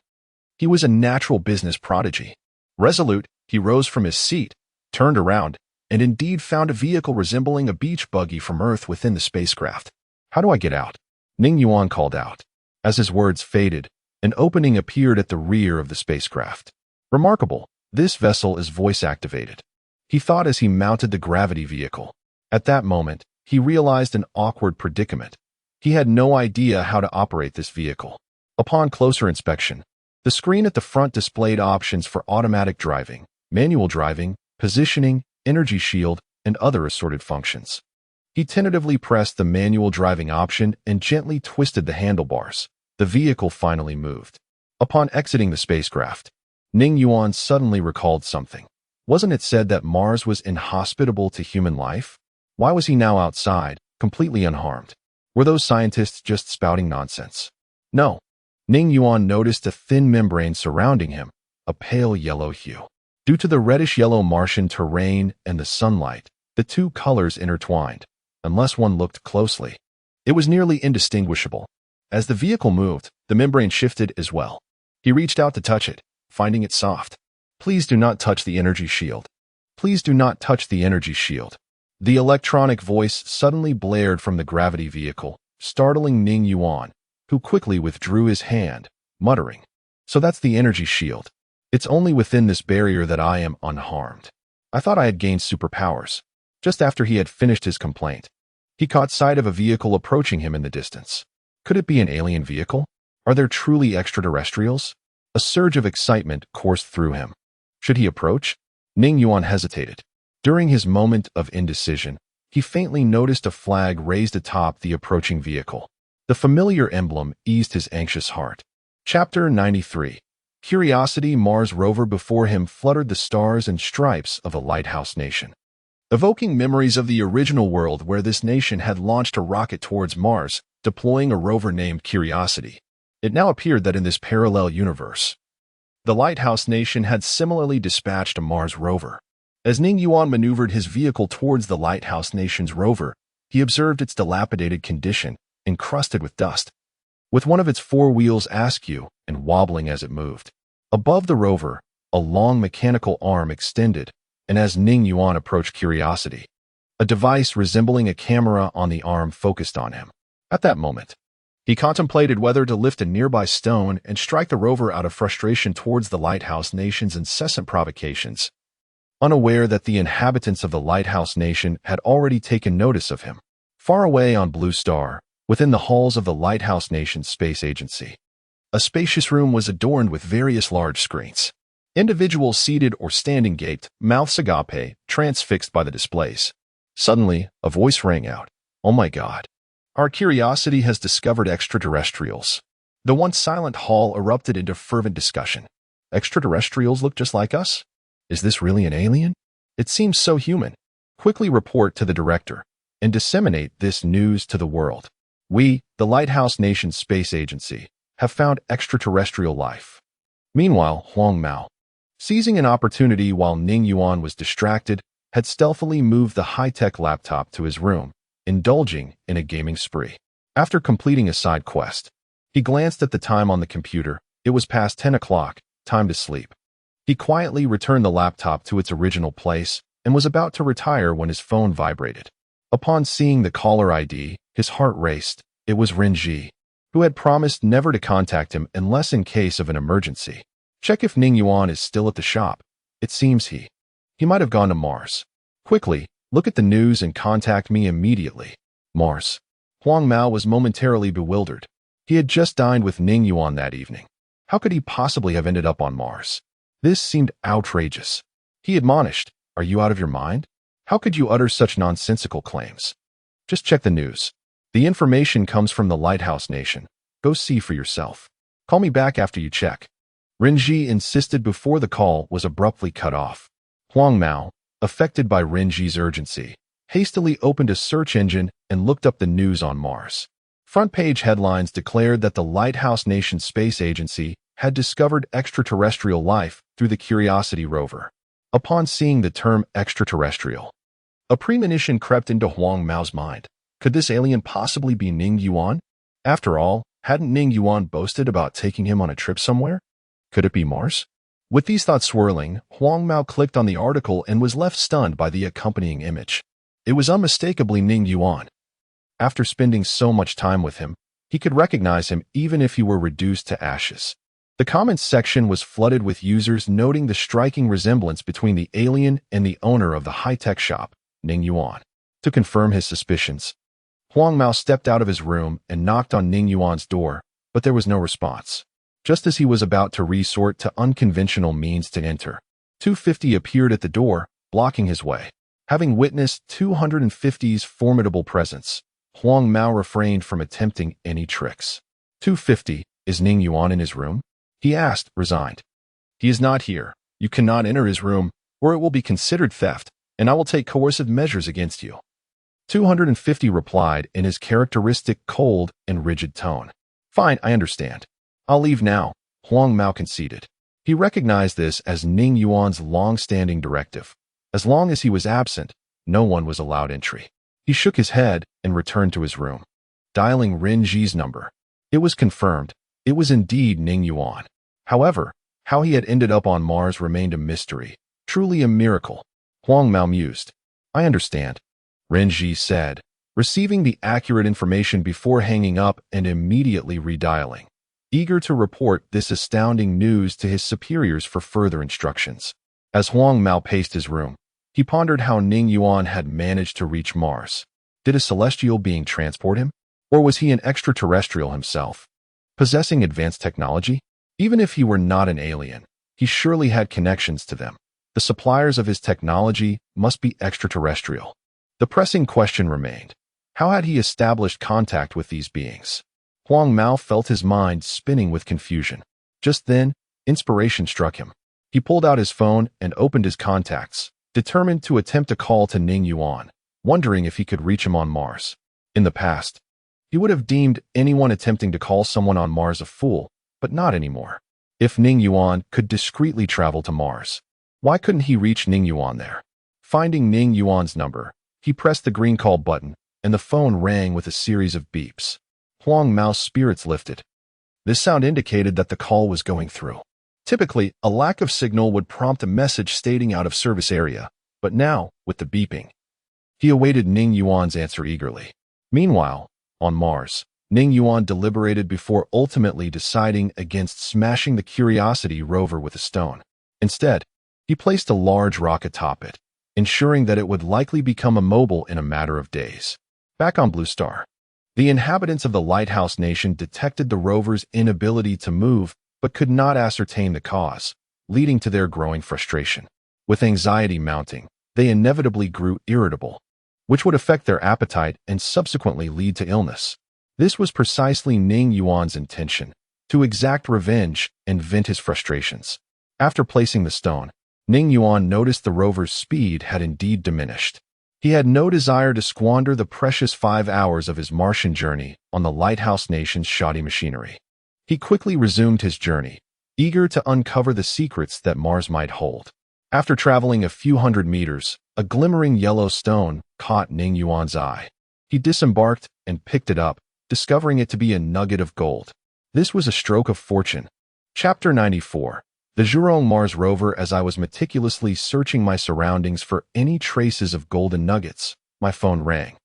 He was a natural business prodigy. Resolute, he rose from his seat, turned around, and indeed found a vehicle resembling a beach buggy from Earth within the spacecraft. How do I get out? Ning Yuan called out. As his words faded, an opening appeared at the rear of the spacecraft. Remarkable, this vessel is voice-activated, he thought as he mounted the gravity vehicle. At that moment, he realized an awkward predicament. He had no idea how to operate this vehicle. Upon closer inspection, the screen at the front displayed options for automatic driving, manual driving, positioning, energy shield, and other assorted functions. He tentatively pressed the manual driving option and gently twisted the handlebars. The vehicle finally moved. Upon exiting the spacecraft, Ning Yuan suddenly recalled something. Wasn't it said that Mars was inhospitable to human life? Why was he now outside, completely unharmed? Were those scientists just spouting nonsense? No. Ning Yuan noticed a thin membrane surrounding him, a pale yellow hue. Due to the reddish-yellow Martian terrain and the sunlight, the two colors intertwined. Unless one looked closely, it was nearly indistinguishable. As the vehicle moved, the membrane shifted as well. He reached out to touch it, finding it soft. Please do not touch the energy shield. Please do not touch the energy shield. The electronic voice suddenly blared from the gravity vehicle, startling Ning Yuan, who quickly withdrew his hand, muttering, "So that's the energy shield. It's only within this barrier that I am unharmed. I thought I had gained superpowers." Just after he had finished his complaint, He caught sight of a vehicle approaching him in the distance. Could it be an alien vehicle? Are there truly extraterrestrials? A surge of excitement coursed through him. Should he approach? Ning Yuan hesitated. During his moment of indecision, he faintly noticed a flag raised atop the approaching vehicle. The familiar emblem eased his anxious heart. Chapter 93. Curiosity. Mars rover before him fluttered the stars and stripes of a lighthouse nation, evoking memories of the original world where this nation had launched a rocket towards Mars, deploying a rover named Curiosity. It now appeared that in this parallel universe, the lighthouse nation had similarly dispatched a Mars rover. As Ning Yuan maneuvered his vehicle towards the lighthouse nation's rover, he observed its dilapidated condition, encrusted with dust, with one of its four wheels askew and wobbling as it moved. Above the rover, a long mechanical arm extended, and as Ning Yuan approached Curiosity, a device resembling a camera on the arm focused on him. At that moment, he contemplated whether to lift a nearby stone and strike the rover out of frustration towards the lighthouse nation's incessant provocations, unaware that the inhabitants of the lighthouse nation had already taken notice of him. Far away on Blue Star, within the halls of the lighthouse nation's space agency, a spacious room was adorned with various large screens. Individuals seated or standing gaped, mouths agape, transfixed by the displays. Suddenly, a voice rang out. "Oh my God. Our Curiosity has discovered extraterrestrials." The once silent hall erupted into fervent discussion. Extraterrestrials look just like us? Is this really an alien? It seems so human. Quickly report to the director and disseminate this news to the world. We, the Lighthouse Nation Space Agency, have found extraterrestrial life. Meanwhile, Huang Mao, seizing an opportunity while Ning Yuan was distracted, had stealthily moved the high-tech laptop to his room, indulging in a gaming spree. After completing a side quest, he glanced at the time on the computer. It was past 10 o'clock, time to sleep. He quietly returned the laptop to its original place and was about to retire when his phone vibrated. Upon seeing the caller ID, his heart raced. It was Ren Ji, who had promised never to contact him unless in case of an emergency. Check if Ning Yuan is still at the shop. It seems he might have gone to Mars. Quickly, look at the news and contact me immediately. Mars. Huang Mao was momentarily bewildered. He had just dined with Ning Yuan that evening. How could he possibly have ended up on Mars? This seemed outrageous. He admonished, "Are you out of your mind? How could you utter such nonsensical claims? Just check the news. The information comes from the Lighthouse Nation. Go see for yourself. Call me back after you check." Renji insisted before the call was abruptly cut off. Huang Mao, affected by Renji's urgency, hastily opened a search engine and looked up the news on Mars. Front-page headlines declared that the Lighthouse Nation Space Agency had discovered extraterrestrial life through the Curiosity rover. Upon seeing the term extraterrestrial, a premonition crept into Huang Mao's mind. Could this alien possibly be Ning Yuan? After all, hadn't Ning Yuan boasted about taking him on a trip somewhere? Could it be Mars? With these thoughts swirling, Huang Mao clicked on the article and was left stunned by the accompanying image. It was unmistakably Ning Yuan. After spending so much time with him, he could recognize him even if he were reduced to ashes. The comments section was flooded with users noting the striking resemblance between the alien and the owner of the high-tech shop, Ning Yuan. To confirm his suspicions, Huang Mao stepped out of his room and knocked on Ning Yuan's door, but there was no response. Just as he was about to resort to unconventional means to enter, 250 appeared at the door, blocking his way. Having witnessed 250's formidable presence, Huang Mao refrained from attempting any tricks. 250, is Ning Yuan in his room? He asked, resigned. He is not here. You cannot enter his room, or it will be considered theft, and I will take coercive measures against you. 250 replied in his characteristic cold and rigid tone. Fine, I understand. I'll leave now, Huang Mao conceded. He recognized this as Ning Yuan's long-standing directive. As long as he was absent, no one was allowed entry. He shook his head and returned to his room, dialing Ren Ji's number. It was confirmed. It was indeed Ning Yuan. However, how he had ended up on Mars remained a mystery, truly a miracle. Huang Mao mused. I understand, Ren Ji said, receiving the accurate information before hanging up and immediately redialing, eager to report this astounding news to his superiors for further instructions. As Huang Mao paced his room, he pondered how Ning Yuan had managed to reach Mars. Did a celestial being transport him? Or was he an extraterrestrial himself, possessing advanced technology? Even if he were not an alien, he surely had connections to them. The suppliers of his technology must be extraterrestrial. The pressing question remained: how had he established contact with these beings? Huang Mao felt his mind spinning with confusion. Just then, inspiration struck him. He pulled out his phone and opened his contacts, determined to attempt a call to Ning Yuan, wondering if he could reach him on Mars. In the past, he would have deemed anyone attempting to call someone on Mars a fool, but not anymore. If Ning Yuan could discreetly travel to Mars, why couldn't he reach Ning Yuan there? Finding Ning Yuan's number, he pressed the green call button, and the phone rang with a series of beeps. Huang Mao's spirits lifted. This sound indicated that the call was going through. Typically, a lack of signal would prompt a message stating out of service area, but now, with the beeping, he awaited Ning Yuan's answer eagerly. Meanwhile, on Mars, Ning Yuan deliberated before ultimately deciding against smashing the Curiosity rover with a stone. Instead, he placed a large rock atop it, ensuring that it would likely become immobile in a matter of days. Back on Blue Star, the inhabitants of the Lighthouse Nation detected the rover's inability to move but could not ascertain the cause, leading to their growing frustration. With anxiety mounting, they inevitably grew irritable, which would affect their appetite and subsequently lead to illness. This was precisely Ning Yuan's intention, to exact revenge and vent his frustrations. After placing the stone, Ning Yuan noticed the rover's speed had indeed diminished. He had no desire to squander the precious 5 hours of his Martian journey on the Lighthouse Nation's shoddy machinery. He quickly resumed his journey, eager to uncover the secrets that Mars might hold. After traveling a few hundred meters, a glimmering yellow stone caught Ning Yuan's eye. He disembarked and picked it up, discovering it to be a nugget of gold. This was a stroke of fortune. Chapter 94. The Zhurong Mars rover. As I was meticulously searching my surroundings for any traces of golden nuggets, my phone rang.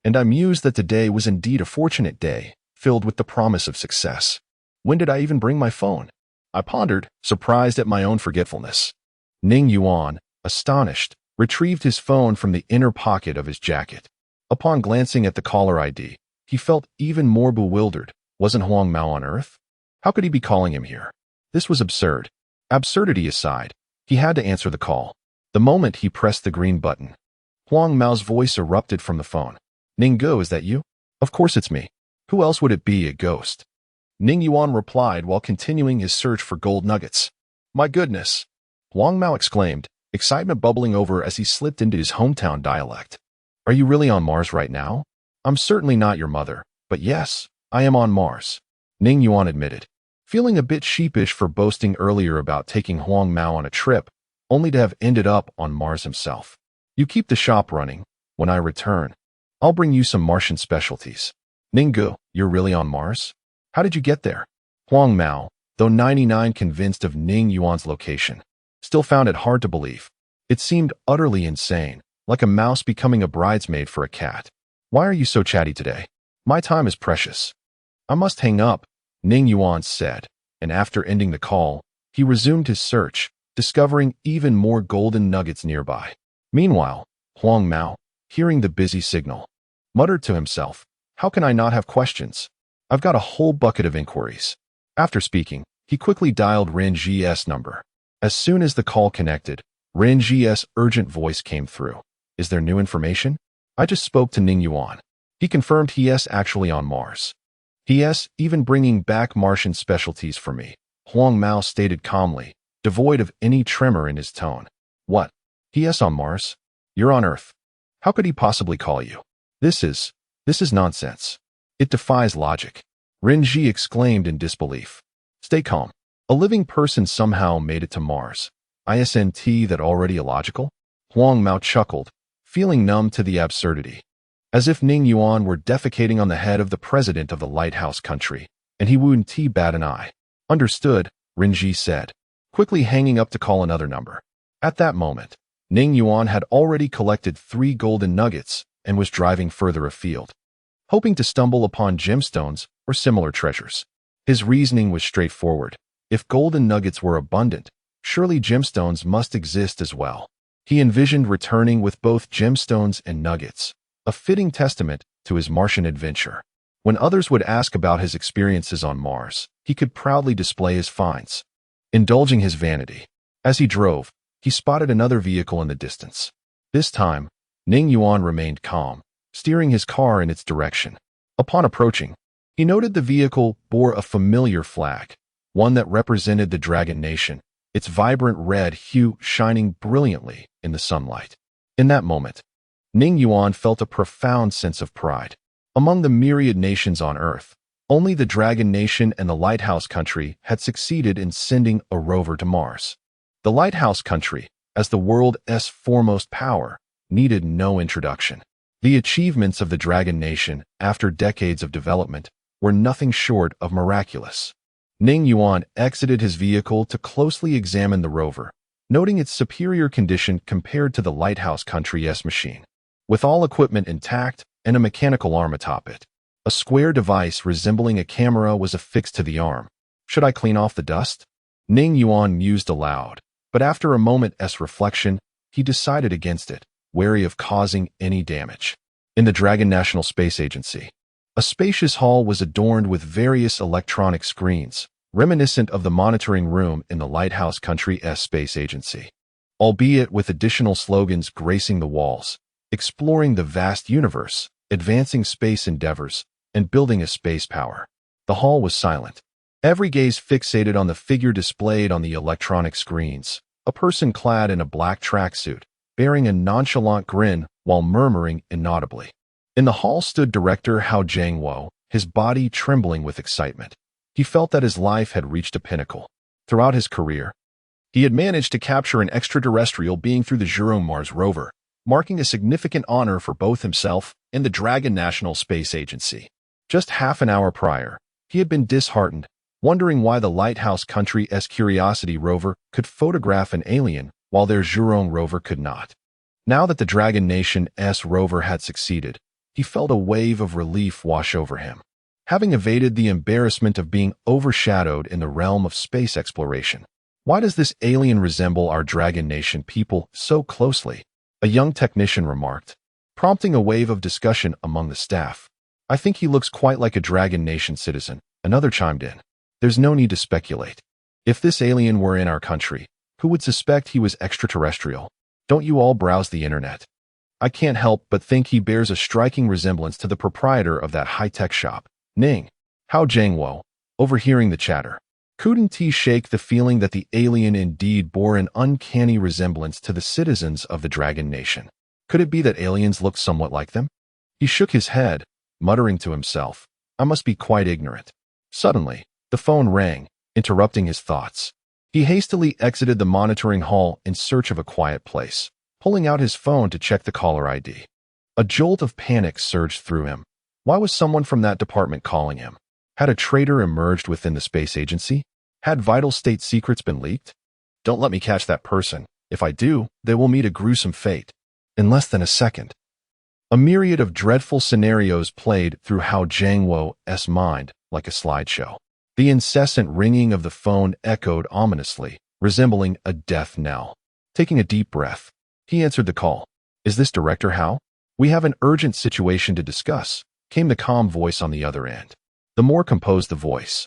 And I mused that today was indeed a fortunate day, filled with the promise of success. When did I even bring my phone? I pondered, surprised at my own forgetfulness. Ning Yuan, astonished, retrieved his phone from the inner pocket of his jacket. Upon glancing at the caller ID, he felt even more bewildered. Wasn't Huang Mao on Earth? How could he be calling him here? This was absurd. Absurdity aside, he had to answer the call. The moment he pressed the green button, Huang Mao's voice erupted from the phone. Ning Go, is that you? Of course it's me. Who else would it be, a ghost? Ning Yuan replied while continuing his search for gold nuggets. My goodness! Huang Mao exclaimed, excitement bubbling over as he slipped into his hometown dialect. Are you really on Mars right now? I'm certainly not your mother, but yes, I am on Mars, Ning Yuan admitted, feeling a bit sheepish for boasting earlier about taking Huang Mao on a trip, only to have ended up on Mars himself. You keep the shop running. When I return, I'll bring you some Martian specialties. Ning Go, you're really on Mars? How did you get there? Huang Mao, though 99% convinced of Ning Yuan's location, still found it hard to believe. It seemed utterly insane, like a mouse becoming a bridesmaid for a cat. Why are you so chatty today? My time is precious. I must hang up, Ning Yuan said, and after ending the call, he resumed his search, discovering even more golden nuggets nearby. Meanwhile, Huang Mao, hearing the busy signal, muttered to himself, how can I not have questions? I've got a whole bucket of inquiries. After speaking, he quickly dialed Ren Ji's number. As soon as the call connected, Ren Ji's urgent voice came through. Is there new information? I just spoke to Ning Yuan. He confirmed he's actually on Mars. He's even bringing back Martian specialties for me, Huang Mao stated calmly, devoid of any tremor in his tone. What? He's on Mars? You're on Earth. How could he possibly call you? This is nonsense. It defies logic. Ren Ji exclaimed in disbelief. Stay calm. A living person somehow made it to Mars. Isn't that already illogical? Huang Mao chuckled, feeling numb to the absurdity. As if Ning Yuan were defecating on the head of the president of the lighthouse country, and he wouldn't bat an eye. Understood, Ren Ji said, quickly hanging up to call another number. At that moment, Ning Yuan had already collected 3 golden nuggets and was driving further afield, hoping to stumble upon gemstones or similar treasures. His reasoning was straightforward. If golden nuggets were abundant, surely gemstones must exist as well. He envisioned returning with both gemstones and nuggets, a fitting testament to his Martian adventure. When others would ask about his experiences on Mars, he could proudly display his finds, indulging his vanity. As he drove, he spotted another vehicle in the distance. This time, Ning Yuan remained calm, steering his car in its direction. Upon approaching, he noted the vehicle bore a familiar flag, one that represented the Dragon Nation, its vibrant red hue shining brilliantly in the sunlight. In that moment, Ning Yuan felt a profound sense of pride. Among the myriad nations on Earth, only the Dragon Nation and the Lighthouse Country had succeeded in sending a rover to Mars. The Lighthouse Country, as the world's foremost power, needed no introduction. The achievements of the Dragon Nation, after decades of development, were nothing short of miraculous. Ning Yuan exited his vehicle to closely examine the rover, noting its superior condition compared to the Lighthouse Country's machine. With all equipment intact and a mechanical arm atop it, a square device resembling a camera was affixed to the arm. Should I clean off the dust? Ning Yuan mused aloud, but after a moment's reflection, he decided against it, wary of causing any damage. In the Dragon National Space Agency, a spacious hall was adorned with various electronic screens, reminiscent of the monitoring room in the Lighthouse Country's space agency, albeit with additional slogans gracing the walls: exploring the vast universe, advancing space endeavors, and building a space power. The hall was silent, every gaze fixated on the figure displayed on the electronic screens, a person clad in a black tracksuit, bearing a nonchalant grin while murmuring inaudibly. In the hall stood Director Hao Jianguo, his body trembling with excitement. He felt that his life had reached a pinnacle. Throughout his career, he had managed to capture an extraterrestrial being through the Zhurong Mars rover, marking a significant honor for both himself and the Dragon National Space Agency. Just half an hour prior, he had been disheartened, wondering why the Lighthouse Country's Curiosity rover could photograph an alien while their Zhurong rover could not. Now that the Dragon Nation's rover had succeeded, he felt a wave of relief wash over him. Having evaded the embarrassment of being overshadowed in the realm of space exploration, why does this alien resemble our Dragon Nation people so closely? A young technician remarked, prompting a wave of discussion among the staff. I think he looks quite like a Dragon Nation citizen, another chimed in. There's no need to speculate. If this alien were in our country, who would suspect he was extraterrestrial? Don't you all browse the internet? I can't help but think he bears a striking resemblance to the proprietor of that high-tech shop, Ning. Hao Jianguo, overhearing the chatter, couldn't he shake the feeling that the alien indeed bore an uncanny resemblance to the citizens of the Dragon Nation? Could it be that aliens looked somewhat like them? He shook his head, muttering to himself, I must be quite ignorant. Suddenly, the phone rang, interrupting his thoughts. He hastily exited the monitoring hall in search of a quiet place, pulling out his phone to check the caller ID. A jolt of panic surged through him. Why was someone from that department calling him? Had a traitor emerged within the space agency? Had vital state secrets been leaked? Don't let me catch that person. If I do, they will meet a gruesome fate. In less than a second, a myriad of dreadful scenarios played through Hao Jianguo's mind like a slideshow. The incessant ringing of the phone echoed ominously, resembling a death knell. Taking a deep breath, he answered the call. Is this Director Hao? We have an urgent situation to discuss, came the calm voice on the other end. The more composed the voice,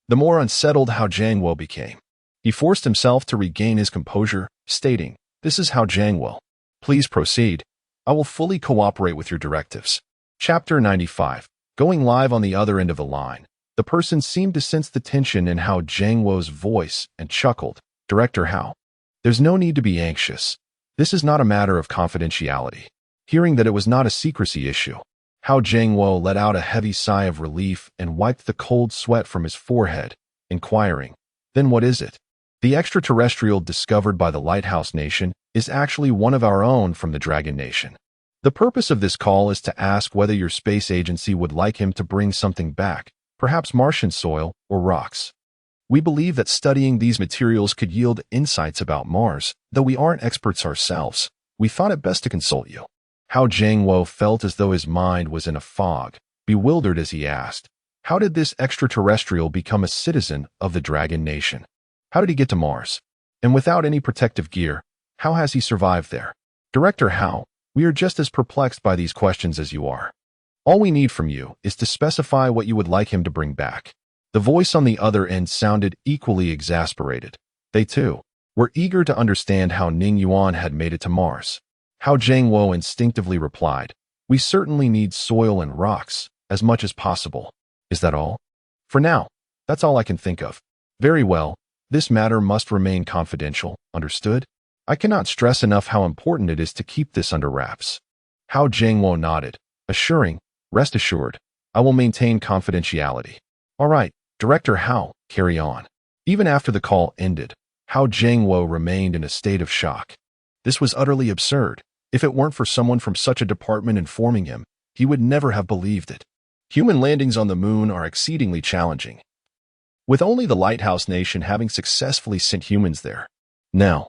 the more unsettled Hao Jianguo became. He forced himself to regain his composure, stating, This is Hao Jianguo. Please proceed. I will fully cooperate with your directives. Chapter 95. Going live on the other end of the line, the person seemed to sense the tension in Hao Jianguo's voice and chuckled. Director Hao, there's no need to be anxious. This is not a matter of confidentiality. Hearing that it was not a secrecy issue, Hao Jianguo let out a heavy sigh of relief and wiped the cold sweat from his forehead, inquiring, Then what is it? The extraterrestrial discovered by the Lighthouse Nation is actually one of our own from the Dragon Nation. The purpose of this call is to ask whether your space agency would like him to bring something back, perhaps Martian soil or rocks. We believe that studying these materials could yield insights about Mars, though we aren't experts ourselves. We thought it best to consult you. Hao Jianguo felt as though his mind was in a fog, bewildered as he asked, How did this extraterrestrial become a citizen of the Dragon Nation? How did he get to Mars? And without any protective gear, how has he survived there? Director Hao, We are just as perplexed by these questions as you are. All we need from you is to specify what you would like him to bring back." The voice on the other end sounded equally exasperated. They, too, were eager to understand how Ning Yuan had made it to Mars. Hao Jianguo instinctively replied, "We certainly need soil and rocks, as much as possible." "Is that all?" "For now, that's all I can think of." "Very well. This matter must remain confidential, understood? I cannot stress enough how important it is to keep this under wraps." Hao Jianguo nodded, assuring, "Rest assured, I will maintain confidentiality." "All right, Director Hao, carry on." Even after the call ended, Hao Jianguo remained in a state of shock. This was utterly absurd. If it weren't for someone from such a department informing him, he would never have believed it. Human landings on the moon are exceedingly challenging, with only the Lighthouse Nation having successfully sent humans there. Now,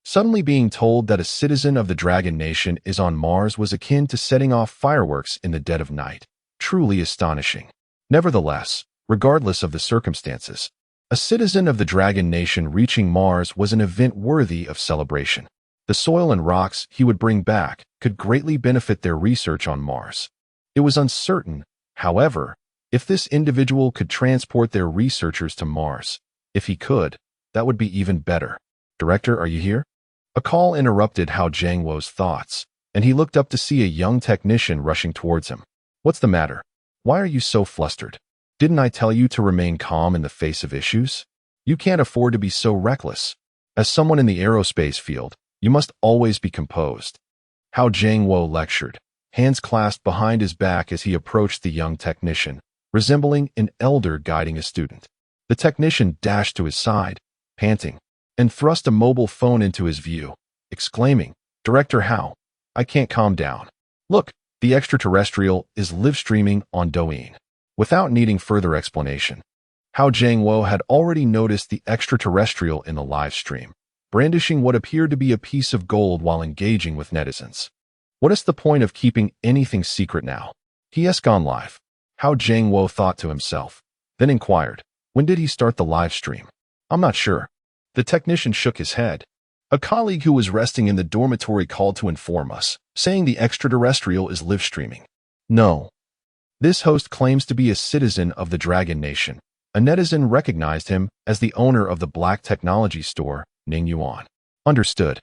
suddenly being told that a citizen of the Dragon Nation is on Mars was akin to setting off fireworks in the dead of night. Truly astonishing. Nevertheless, regardless of the circumstances, a citizen of the Dragon Nation reaching Mars was an event worthy of celebration. The soil and rocks he would bring back could greatly benefit their research on Mars. It was uncertain, however, if this individual could transport their researchers to Mars. If he could, that would be even better. "Director, are you here?" A call interrupted Hao Jianguo's thoughts, and he looked up to see a young technician rushing towards him. "What's the matter? Why are you so flustered? Didn't I tell you to remain calm in the face of issues? You can't afford to be so reckless. As someone in the aerospace field, you must always be composed." Hao Jianguo lectured, hands clasped behind his back as he approached the young technician, resembling an elder guiding a student. The technician dashed to his side, panting, and thrust a mobile phone into his view, exclaiming, "Director Hao, I can't calm down. Look, the extraterrestrial is live streaming on Douyin." Without needing further explanation, Hao Jianguo had already noticed the extraterrestrial in the live stream, brandishing what appeared to be a piece of gold while engaging with netizens. What is the point of keeping anything secret now? He has gone live. Hao Jianguo thought to himself, then inquired, "When did he start the live stream?" "I'm not sure." The technician shook his head. "A colleague who was resting in the dormitory called to inform us, saying the extraterrestrial is live streaming." "No. This host claims to be a citizen of the Dragon Nation." A netizen recognized him as the owner of the black technology store, Ning Yuan. "Understood.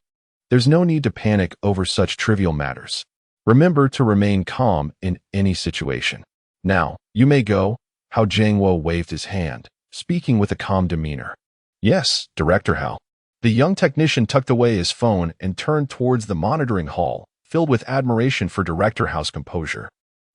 There's no need to panic over such trivial matters. Remember to remain calm in any situation. Now, you may go." Hao Jianguo waved his hand, speaking with a calm demeanor. "Yes, Director Hao." The young technician tucked away his phone and turned towards the monitoring hall, filled with admiration for Director Hao's composure.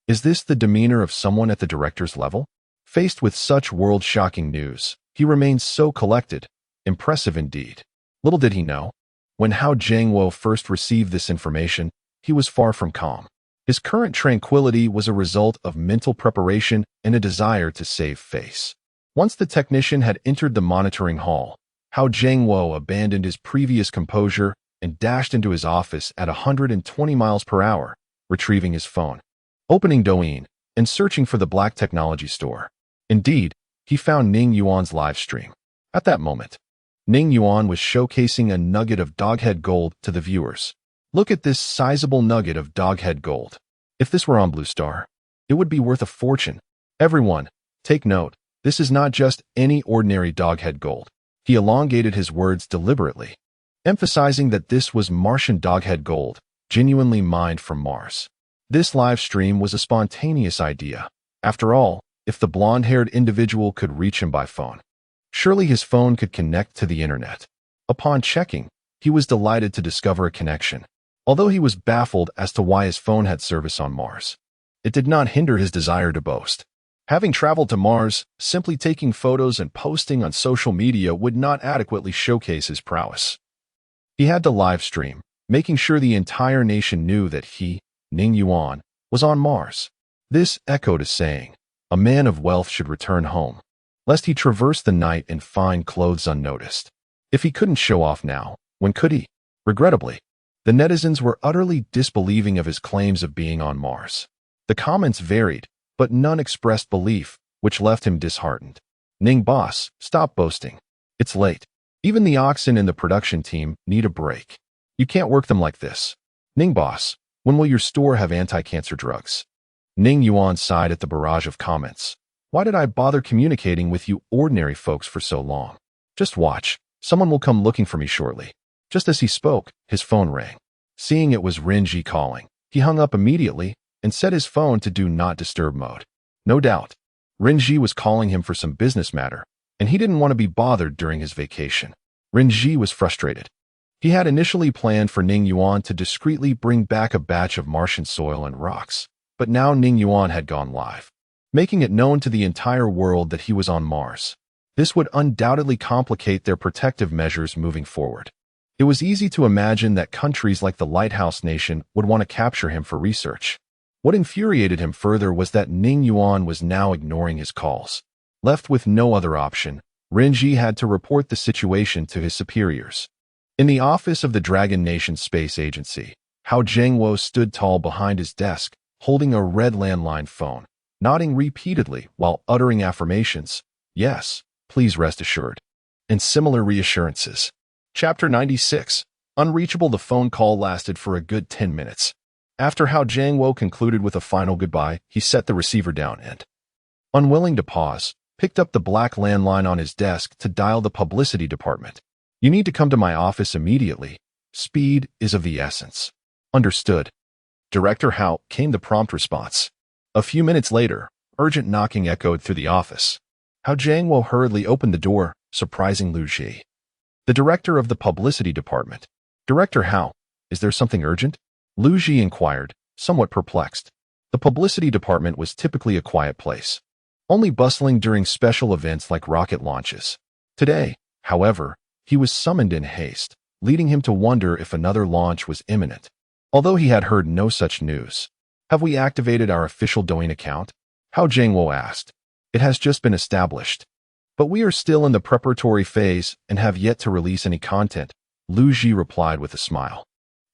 Is this the demeanor of someone at the director's level? Faced with such world-shocking news, he remained so collected. Impressive indeed. Little did he know, when Hao Jianguo first received this information, he was far from calm. His current tranquility was a result of mental preparation and a desire to save face. Once the technician had entered the monitoring hall, Hao Jianguo abandoned his previous composure and dashed into his office at 120 miles per hour, retrieving his phone, opening Douyin, and searching for the black technology store. Indeed, he found Ning Yuan's live stream. At that moment, Ning Yuan was showcasing a nugget of doghead gold to the viewers. "Look at this sizable nugget of doghead gold. If this were on Blue Star, it would be worth a fortune. Everyone, take note, this is not just any ordinary doghead gold." He elongated his words deliberately, emphasizing that this was Martian doghead gold, genuinely mined from Mars. This live stream was a spontaneous idea. After all, if the blonde-haired individual could reach him by phone, surely his phone could connect to the internet. Upon checking, he was delighted to discover a connection. Although he was baffled as to why his phone had service on Mars, it did not hinder his desire to boast. Having traveled to Mars, simply taking photos and posting on social media would not adequately showcase his prowess. He had to live stream, making sure the entire nation knew that he, Ning Yuan, was on Mars. This echoed a saying, "A man of wealth should return home, lest he traverse the night in fine clothes unnoticed." If he couldn't show off now, when could he? Regrettably, the netizens were utterly disbelieving of his claims of being on Mars. The comments varied, but none expressed belief, which left him disheartened. "Ning boss, stop boasting. It's late. Even the oxen in the production team need a break. You can't work them like this." "Ning boss, When will your store have anti-cancer drugs? Ning Yuan sighed at the barrage of comments. Why did I bother communicating with you ordinary folks for so long? Just watch. Someone will come looking for me shortly. Just as he spoke, his phone rang. Seeing it was Renji calling, he hung up immediately and set his phone to do not disturb mode. No doubt, Renji was calling him for some business matter, and he didn't want to be bothered during his vacation. Renji was frustrated. He had initially planned for Ning Yuan to discreetly bring back a batch of Martian soil and rocks, but now Ning Yuan had gone live, making it known to the entire world that he was on Mars. This would undoubtedly complicate their protective measures moving forward. It was easy to imagine that countries like the Lighthouse Nation would want to capture him for research. What infuriated him further was that Ning Yuan was now ignoring his calls. Left with no other option, Renji had to report the situation to his superiors. In the office of the Dragon Nation Space Agency, Hao Jiangwo stood tall behind his desk, holding a red landline phone, nodding repeatedly while uttering affirmations. Yes, please rest assured. And similar reassurances. Chapter 96. Unreachable. The phone call lasted for a good 10 minutes. After Hao Jiangwo concluded with a final goodbye, he set the receiver down and, unwilling to pause, picked up the black landline on his desk to dial the publicity department. You need to come to my office immediately. Speed is of the essence. Understood. Director Hao, came the prompt response. A few minutes later, urgent knocking echoed through the office. Hao Jiangwo hurriedly opened the door, surprising Lu Ji, the director of the publicity department. Director Hao, is there something urgent? Lu Ji inquired, somewhat perplexed. The publicity department was typically a quiet place, only bustling during special events like rocket launches. Today, however, he was summoned in haste, leading him to wonder if another launch was imminent. Although he had heard no such news. Have we activated our official Douyin account? Hao Jiangwo asked. It has just been established. But we are still in the preparatory phase and have yet to release any content, Lu Ji replied with a smile.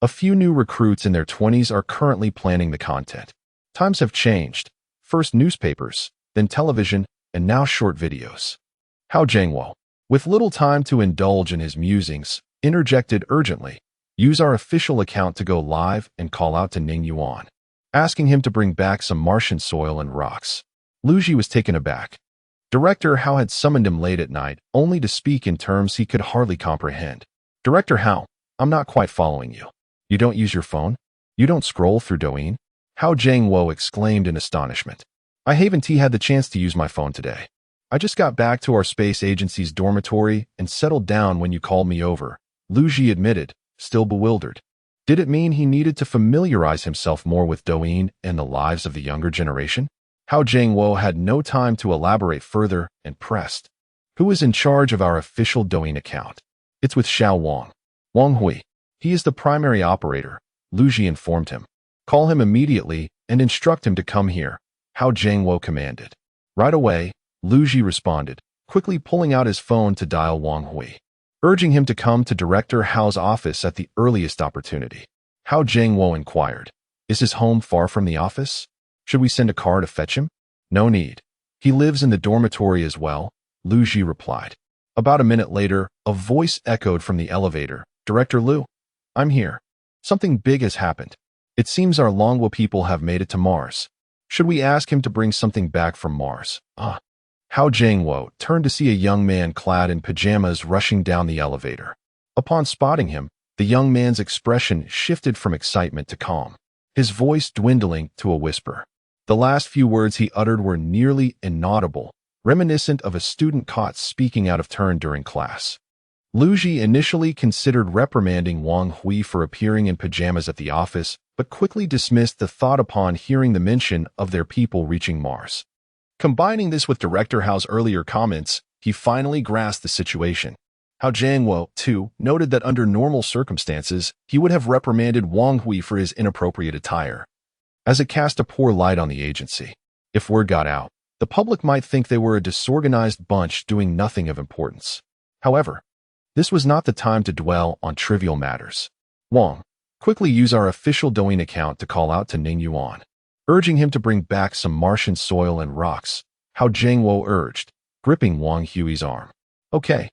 A few new recruits in their 20s are currently planning the content. Times have changed. First newspapers, then television, and now short videos. Hao Jiangwo, with little time to indulge in his musings, interjected urgently. Use our official account to go live and call out to Ning Yuan, asking him to bring back some Martian soil and rocks. Lu Ji was taken aback. Director Hao had summoned him late at night, only to speak in terms he could hardly comprehend. Director Hao, I'm not quite following you. You don't use your phone? You don't scroll through Douyin? Hao Jiangwo exclaimed in astonishment. I haven't had the chance to use my phone today. I just got back to our space agency's dormitory and settled down when you called me over, Lu Ji admitted, still bewildered. Did it mean he needed to familiarize himself more with Douyin and the lives of the younger generation? Hao Jiangwo had no time to elaborate further and pressed. Who is in charge of our official Douyin account? It's with Xiao Wang. Wang Hui. He is the primary operator, Lu Ji informed him. Call him immediately and instruct him to come here, Hao Jiangwo commanded. Right away, Lu Ji responded, quickly pulling out his phone to dial Wang Hui, urging him to come to Director Hao's office at the earliest opportunity. Hao Jiangwo inquired, is his home far from the office? Should we send a car to fetch him? No need. He lives in the dormitory as well, Lu Ji replied. About a minute later, a voice echoed from the elevator. Director Lu, I'm here. Something big has happened. It seems our Longwo people have made it to Mars. Should we ask him to bring something back from Mars? Hao Jiangwo turned to see a young man clad in pajamas rushing down the elevator. Upon spotting him, the young man's expression shifted from excitement to calm, his voice dwindling to a whisper. The last few words he uttered were nearly inaudible, reminiscent of a student caught speaking out of turn during class. Lu Ji initially considered reprimanding Wang Hui for appearing in pajamas at the office, but quickly dismissed the thought upon hearing the mention of their people reaching Mars. Combining this with Director Hao's earlier comments, he finally grasped the situation. Hao Jiangwo, too, noted that under normal circumstances, he would have reprimanded Wang Hui for his inappropriate attire, as it cast a poor light on the agency. If word got out, the public might think they were a disorganized bunch doing nothing of importance. However, this was not the time to dwell on trivial matters. Wang, quickly use our official Douyin account to call out to Ning Yuan, urging him to bring back some Martian soil and rocks, Hao Jiangwo urged, gripping Wang Hui's arm. Okay,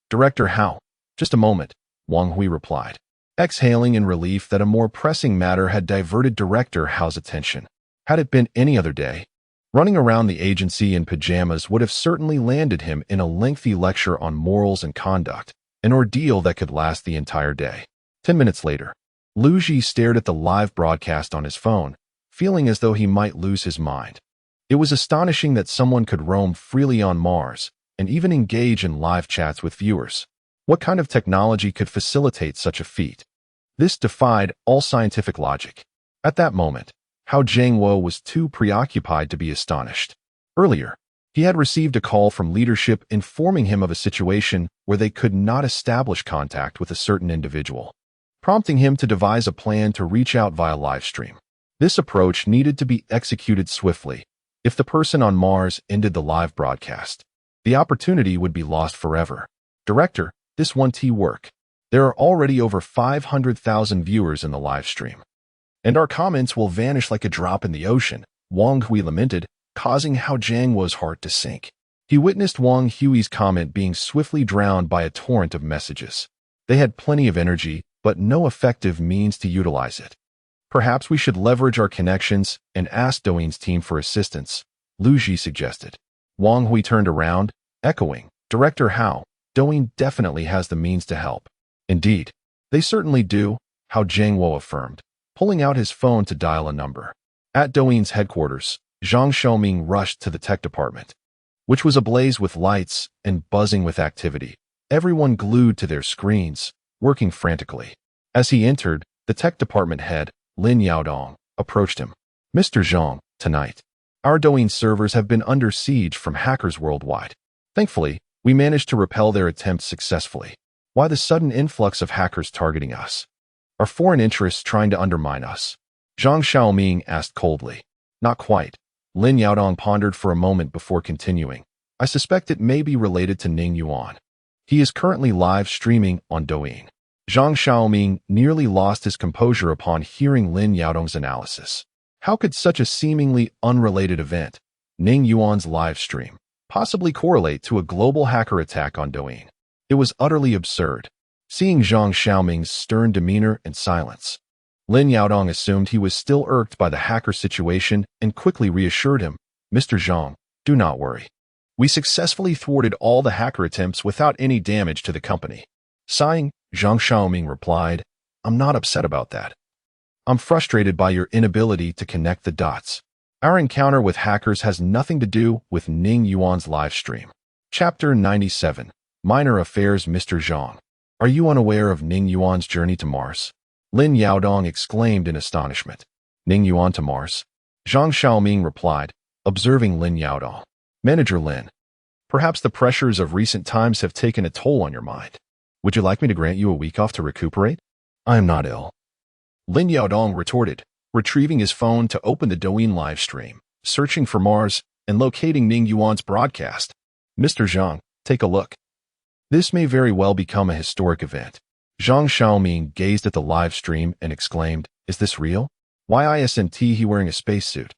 Director Hao. Just a moment, Wang Hui replied. exhaling in relief that a more pressing matter had diverted Director Hao's attention. Had it been any other day, running around the agency in pajamas would have certainly landed him in a lengthy lecture on morals and conduct, an ordeal that could last the entire day. 10 minutes later, Lu Ji stared at the live broadcast on his phone, feeling as though he might lose his mind. It was astonishing that someone could roam freely on Mars and even engage in live chats with viewers. What kind of technology could facilitate such a feat? This defied all scientific logic. At that moment, Hao Jiangwo was too preoccupied to be astonished. Earlier, he had received a call from leadership informing him of a situation where they could not establish contact with a certain individual, prompting him to devise a plan to reach out via livestream. This approach needed to be executed swiftly. If the person on Mars ended the live broadcast, the opportunity would be lost forever. Director, this won't work. There are already over 500,000 viewers in the live stream, and our comments will vanish like a drop in the ocean, Wang Hui lamented, causing Hao Jiangwo's heart to sink. He witnessed Wang Hui's comment being swiftly drowned by a torrent of messages. They had plenty of energy, but no effective means to utilize it. Perhaps we should leverage our connections and ask Douyin's team for assistance, Lu Ji suggested. Wang Hui turned around, echoing, Director Hao, Douyin definitely has the means to help. Indeed, they certainly do, Hao Jiangwo affirmed, pulling out his phone to dial a number. At Douyin's headquarters, Zhang Xiaoming rushed to the tech department, which was ablaze with lights and buzzing with activity, everyone glued to their screens, working frantically. As he entered, the tech department head, Lin Yaodong, approached him. Mr. Zhang, tonight, our Douyin servers have been under siege from hackers worldwide. Thankfully, we managed to repel their attempts successfully. Why the sudden influx of hackers targeting us? Are foreign interests trying to undermine us? Zhang Xiaoming asked coldly. Not quite. Lin Yaodong pondered for a moment before continuing. I suspect it may be related to Ning Yuan. He is currently live streaming on Douyin. Zhang Xiaoming nearly lost his composure upon hearing Lin Yaodong's analysis. How could such a seemingly unrelated event, Ning Yuan's live stream, possibly correlate to a global hacker attack on Douyin? It was utterly absurd. Seeing Zhang Xiaoming's stern demeanor and silence, Lin Yaodong assumed he was still irked by the hacker situation and quickly reassured him, Mr. Zhang, do not worry. We successfully thwarted all the hacker attempts without any damage to the company. Sighing, Zhang Xiaoming replied, I'm not upset about that. I'm frustrated by your inability to connect the dots. Our encounter with hackers has nothing to do with Ning Yuan's live stream. Chapter 97. Minor Affairs. Mr. Zhang, are you unaware of Ning Yuan's journey to Mars? Lin Yaodong exclaimed in astonishment. Ning Yuan to Mars? Zhang Xiaoming replied, observing Lin Yaodong. Manager Lin, perhaps the pressures of recent times have taken a toll on your mind. Would you like me to grant you a week off to recuperate? I am not ill. Lin Yaodong retorted, retrieving his phone to open the Douyin live stream, searching for Mars, and locating Ning Yuan's broadcast. Mr. Zhang, take a look. This may very well become a historic event. Zhang Xiaoming gazed at the live stream and exclaimed, is this real? Why isn't he wearing a spacesuit?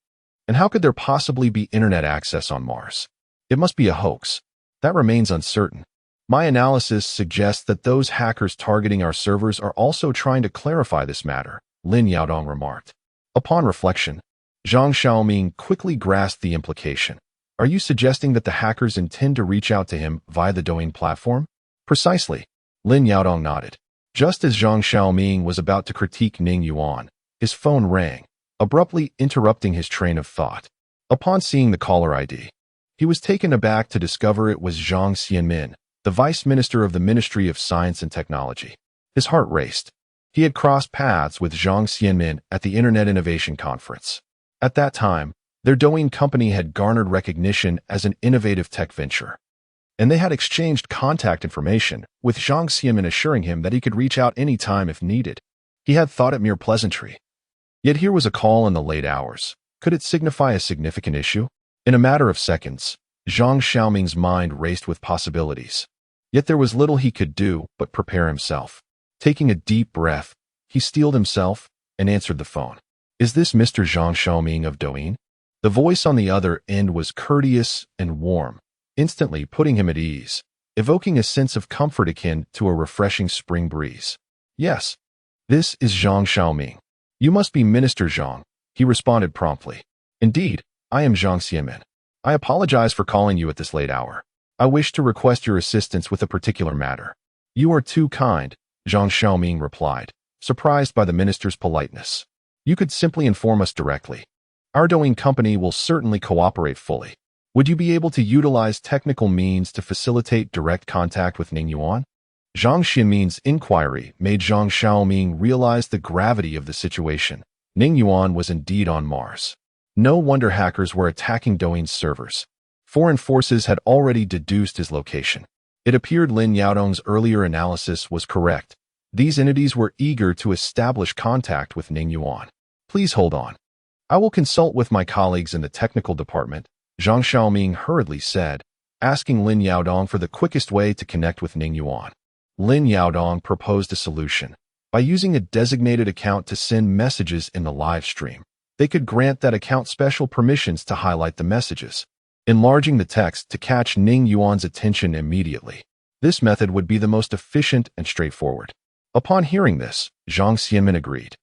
And how could there possibly be internet access on Mars? It must be a hoax. That remains uncertain. My analysis suggests that those hackers targeting our servers are also trying to clarify this matter, Lin Yaodong remarked. Upon reflection, Zhang Xiaoming quickly grasped the implication. Are you suggesting that the hackers intend to reach out to him via the Douyin platform? Precisely. Lin Yaodong nodded. Just as Zhang Xiaoming was about to critique Ning Yuan, his phone rang, abruptly interrupting his train of thought. Upon seeing the caller ID, he was taken aback to discover it was Zhang Xianmin, the Vice Minister of the Ministry of Science and Technology. His heart raced. He had crossed paths with Zhang Xianmin at the Internet Innovation Conference. At that time, their Douyin company had garnered recognition as an innovative tech venture, and they had exchanged contact information, with Zhang Xianmin assuring him that he could reach out any time if needed. He had thought it mere pleasantry. Yet here was a call in the late hours. Could it signify a significant issue? In a matter of seconds, Zhang Xiaoming's mind raced with possibilities. Yet there was little he could do but prepare himself. Taking a deep breath, he steeled himself and answered the phone. Is this Mr. Zhang Xiaoming of Douyin? The voice on the other end was courteous and warm, instantly putting him at ease, evoking a sense of comfort akin to a refreshing spring breeze. Yes. This is Zhang Xiaoming. You must be Minister Zhang, he responded promptly. Indeed, I am Zhang Xianmin. I apologize for calling you at this late hour. I wish to request your assistance with a particular matter. You are too kind, Zhang Xiaoming replied, surprised by the minister's politeness. You could simply inform us directly. Our Douyin company will certainly cooperate fully. Would you be able to utilize technical means to facilitate direct contact with Ning Yuan? Zhang Xianmin's inquiry made Zhang Xiaoming realize the gravity of the situation. Ning Yuan was indeed on Mars. No wonder hackers were attacking Douyin's servers. Foreign forces had already deduced his location. It appeared Lin Yaodong's earlier analysis was correct. These entities were eager to establish contact with Ning Yuan. Please hold on. I will consult with my colleagues in the technical department, Zhang Xiaoming hurriedly said, asking Lin Yaodong for the quickest way to connect with Ning Yuan. Lin Yaodong proposed a solution. By using a designated account to send messages in the live stream, they could grant that account special permissions to highlight the messages, enlarging the text to catch Ning Yuan's attention immediately. This method would be the most efficient and straightforward. Upon hearing this, Zhang Xianmin agreed,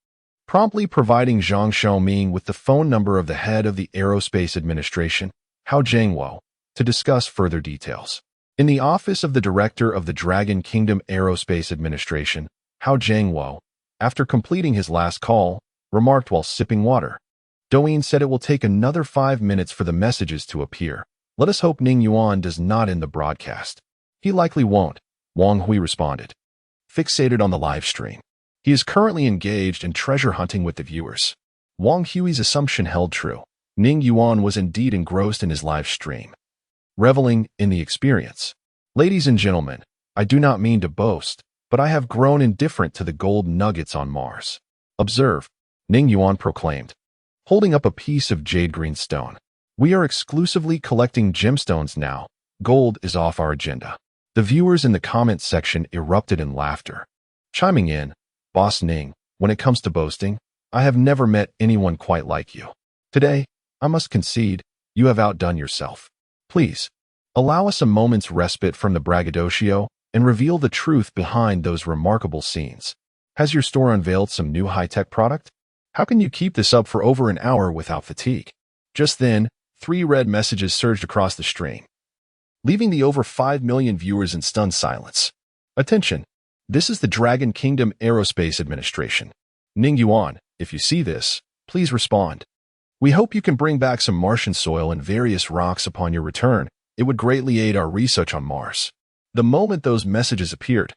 promptly providing Zhang Xiaoming with the phone number of the head of the Aerospace Administration, Hao Jiangwo, to discuss further details. In the office of the director of the Dragon Kingdom Aerospace Administration, Hao Jiangwo, after completing his last call, remarked while sipping water. Douyin said it will take another 5 minutes for the messages to appear. Let us hope Ning Yuan does not end the broadcast. He likely won't, Wang Hui responded, fixated on the live stream. He is currently engaged in treasure hunting with the viewers. Wang Hui's assumption held true. Ning Yuan was indeed engrossed in his live stream, reveling in the experience. Ladies and gentlemen, I do not mean to boast, but I have grown indifferent to the gold nuggets on Mars. Observe, Ning Yuan proclaimed, holding up a piece of jade green stone. We are exclusively collecting gemstones now. Gold is off our agenda. The viewers in the comments section erupted in laughter. Chiming in, Boss Ning, when it comes to boasting, I have never met anyone quite like you. Today, I must concede, you have outdone yourself. Please, allow us a moment's respite from the braggadocio and reveal the truth behind those remarkable scenes. Has your store unveiled some new high-tech product? How can you keep this up for over an hour without fatigue? Just then, 3 red messages surged across the stream, leaving the over 5 million viewers in stunned silence. Attention! This is the Dragon Kingdom Aerospace Administration. Ning Yuan, if you see this, please respond. We hope you can bring back some Martian soil and various rocks upon your return. It would greatly aid our research on Mars. The moment those messages appeared,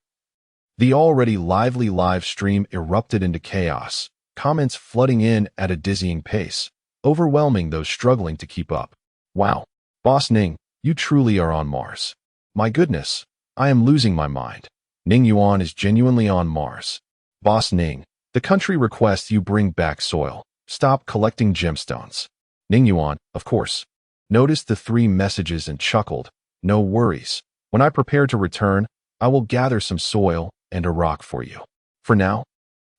the already lively live stream erupted into chaos, comments flooding in at a dizzying pace, overwhelming those struggling to keep up. Wow, Boss Ning, you truly are on Mars. My goodness, I am losing my mind. Ning Yuan is genuinely on Mars. Boss Ning, the country requests you bring back soil. Stop collecting gemstones. Ning Yuan, of course, noticed the 3 messages and chuckled. No worries. When I prepare to return, I will gather some soil and a rock for you. For now,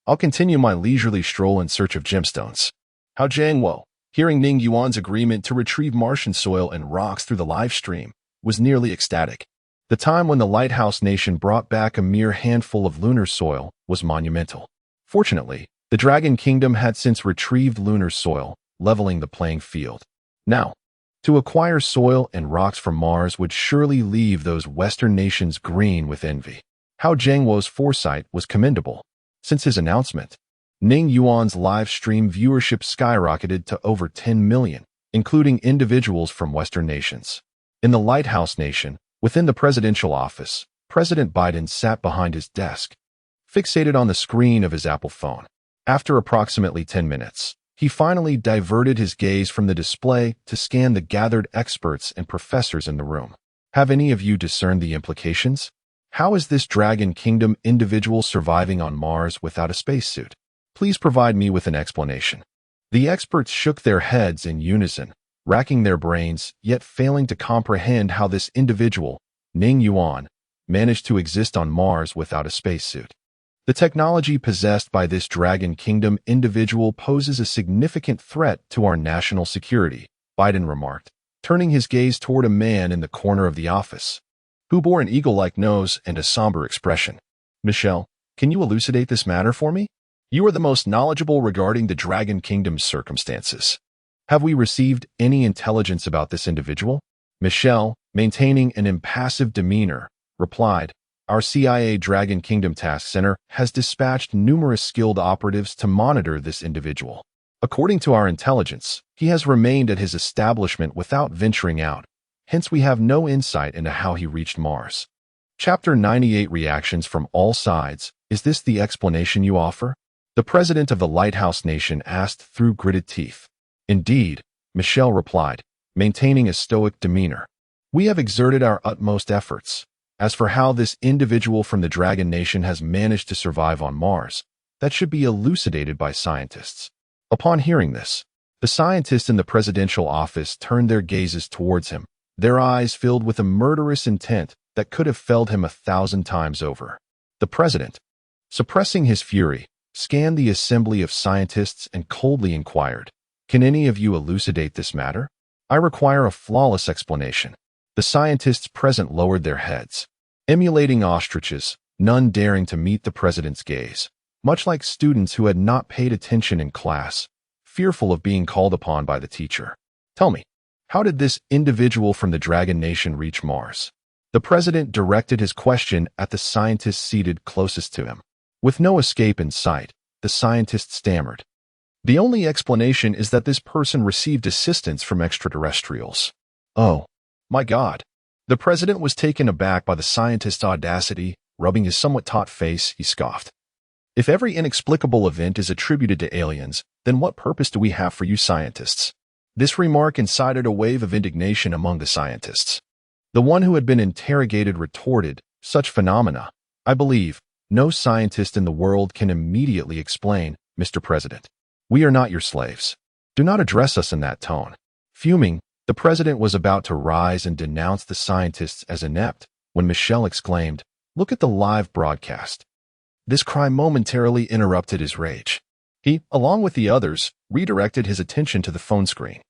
I'll continue my leisurely stroll in search of gemstones. Hao Jiangwo, hearing Ning Yuan's agreement to retrieve Martian soil and rocks through the live stream, was nearly ecstatic. The time when the Lighthouse Nation brought back a mere handful of lunar soil was monumental. Fortunately, the Dragon Kingdom had since retrieved lunar soil, leveling the playing field. Now, to acquire soil and rocks from Mars would surely leave those Western nations green with envy. Hao Jiangwo's foresight was commendable. Since his announcement, Ning Yuan's live stream viewership skyrocketed to over 10 million, including individuals from Western nations. In the Lighthouse Nation, within the presidential office, President Biden sat behind his desk, fixated on the screen of his Apple phone. After approximately 10 minutes, he finally diverted his gaze from the display to scan the gathered experts and professors in the room. Have any of you discerned the implications? How is this Dragon Kingdom individual surviving on Mars without a spacesuit? Please provide me with an explanation. The experts shook their heads in unison, racking their brains, yet failing to comprehend how this individual, Ning Yuan, managed to exist on Mars without a spacesuit. The technology possessed by this Dragon Kingdom individual poses a significant threat to our national security, Biden remarked, turning his gaze toward a man in the corner of the office, who bore an eagle-like nose and a somber expression. Michelle, can you elucidate this matter for me? You are the most knowledgeable regarding the Dragon Kingdom's circumstances. Have we received any intelligence about this individual? Michelle, maintaining an impassive demeanor, replied, Our CIA Dragon Kingdom Task Center has dispatched numerous skilled operatives to monitor this individual. According to our intelligence, he has remained at his establishment without venturing out. Hence, we have no insight into how he reached Mars. Chapter 98 Reactions from all sides. Is this the explanation you offer? The president of the Lighthouse Nation asked through gritted teeth. Indeed, Michelle replied, maintaining a stoic demeanor. We have exerted our utmost efforts. As for how this individual from the Dragon Nation has managed to survive on Mars, that should be elucidated by scientists. Upon hearing this, the scientists in the presidential office turned their gazes towards him, their eyes filled with a murderous intent that could have felled him 1,000 times over. The president, suppressing his fury, scanned the assembly of scientists and coldly inquired, Can any of you elucidate this matter? I require a flawless explanation. The scientists present lowered their heads. Emulating ostriches, none daring to meet the president's gaze, much like students who had not paid attention in class, fearful of being called upon by the teacher. Tell me, how did this individual from the Dragon Nation reach Mars? The president directed his question at the scientist seated closest to him. With no escape in sight, the scientist stammered. The only explanation is that this person received assistance from extraterrestrials. Oh, my God. The president was taken aback by the scientist's audacity. Rubbing his somewhat taut face, he scoffed. If every inexplicable event is attributed to aliens, then what purpose do we have for you scientists? This remark incited a wave of indignation among the scientists. The one who had been interrogated retorted, Such phenomena, I believe, no scientist in the world can immediately explain, Mr. President. We are not your slaves. Do not address us in that tone. Fuming, the president was about to rise and denounce the scientists as inept when Michelle exclaimed, Look at the live broadcast. This cry momentarily interrupted his rage. He, along with the others, redirected his attention to the phone screen.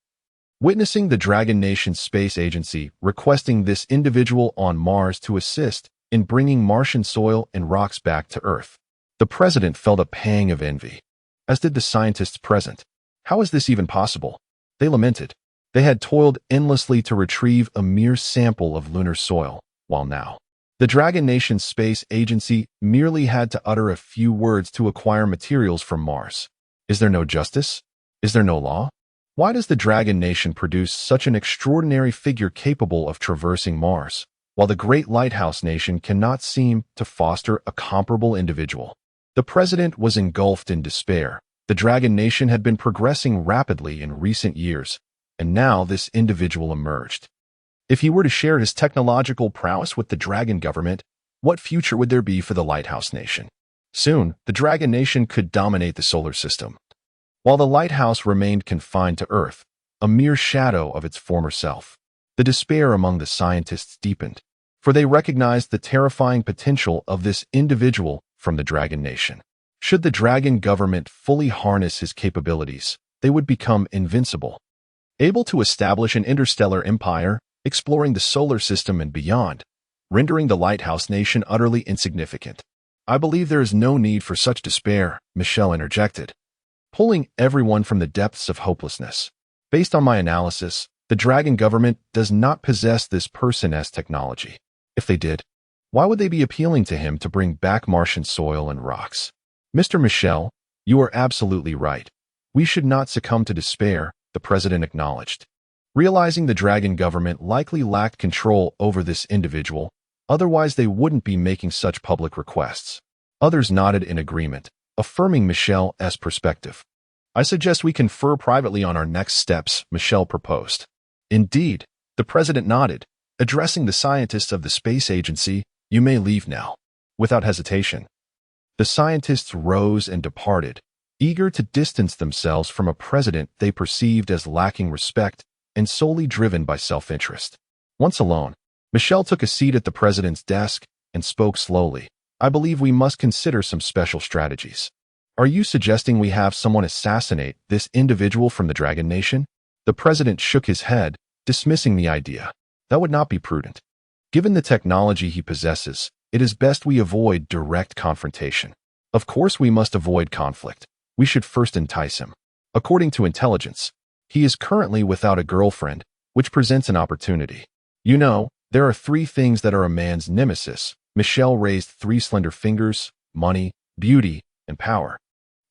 Witnessing the Dragon Nation Space Agency requesting this individual on Mars to assist in bringing Martian soil and rocks back to Earth, the president felt a pang of envy, as did the scientists present. How is this even possible? They lamented. They had toiled endlessly to retrieve a mere sample of lunar soil, while now, the Dragon Nation Space Agency merely had to utter a few words to acquire materials from Mars. Is there no justice? Is there no law? Why does the Dragon Nation produce such an extraordinary figure capable of traversing Mars, while the Great Lighthouse Nation cannot seem to foster a comparable individual? The president was engulfed in despair. The Dragon Nation had been progressing rapidly in recent years, and now this individual emerged. If he were to share his technological prowess with the Dragon government, what future would there be for the Lighthouse Nation? Soon, the Dragon Nation could dominate the solar system, while the Lighthouse remained confined to Earth, a mere shadow of its former self. The despair among the scientists deepened, for they recognized the terrifying potential of this individual from the Dragon Nation. Should the Dragon government fully harness his capabilities, they would become invincible, able to establish an interstellar empire, exploring the solar system and beyond, rendering the Lighthouse Nation utterly insignificant. I believe there is no need for such despair, Michelle interjected, pulling everyone from the depths of hopelessness. Based on my analysis, the Dragon government does not possess this person-esque technology. If they did, why would they be appealing to him to bring back Martian soil and rocks? Mr. Michelle, you are absolutely right. We should not succumb to despair, the president acknowledged. Realizing the Dragon government likely lacked control over this individual, otherwise they wouldn't be making such public requests. Others nodded in agreement, affirming Michelle's perspective. I suggest we confer privately on our next steps, Michelle proposed. Indeed, the president nodded, addressing the scientists of the space agency, You may leave now. Without hesitation, the scientists rose and departed, eager to distance themselves from a president they perceived as lacking respect and solely driven by self-interest. Once alone, Michelle took a seat at the president's desk and spoke slowly. I believe we must consider some special strategies. Are you suggesting we have someone assassinate this individual from the Dragon Nation? The president shook his head, dismissing the idea. That would not be prudent. Given the technology he possesses, it is best we avoid direct confrontation. Of course we must avoid conflict. We should first entice him. According to intelligence, he is currently without a girlfriend, which presents an opportunity. You know, there are three things that are a man's nemesis. Michelle raised three slender fingers: money, beauty, and power.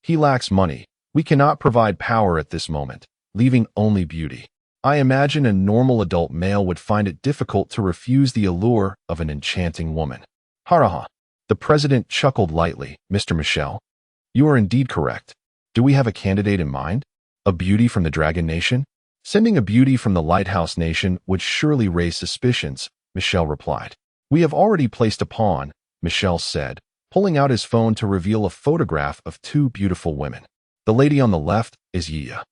He lacks money. We cannot provide power at this moment, leaving only beauty. I imagine a normal adult male would find it difficult to refuse the allure of an enchanting woman. Haraha. The president chuckled lightly. Mr. Michelle, you are indeed correct. Do we have a candidate in mind? A beauty from the Dragon Nation? Sending a beauty from the Lighthouse Nation would surely raise suspicions, Michelle replied. We have already placed a pawn, Michelle said, pulling out his phone to reveal a photograph of two beautiful women. The lady on the left is Yiya.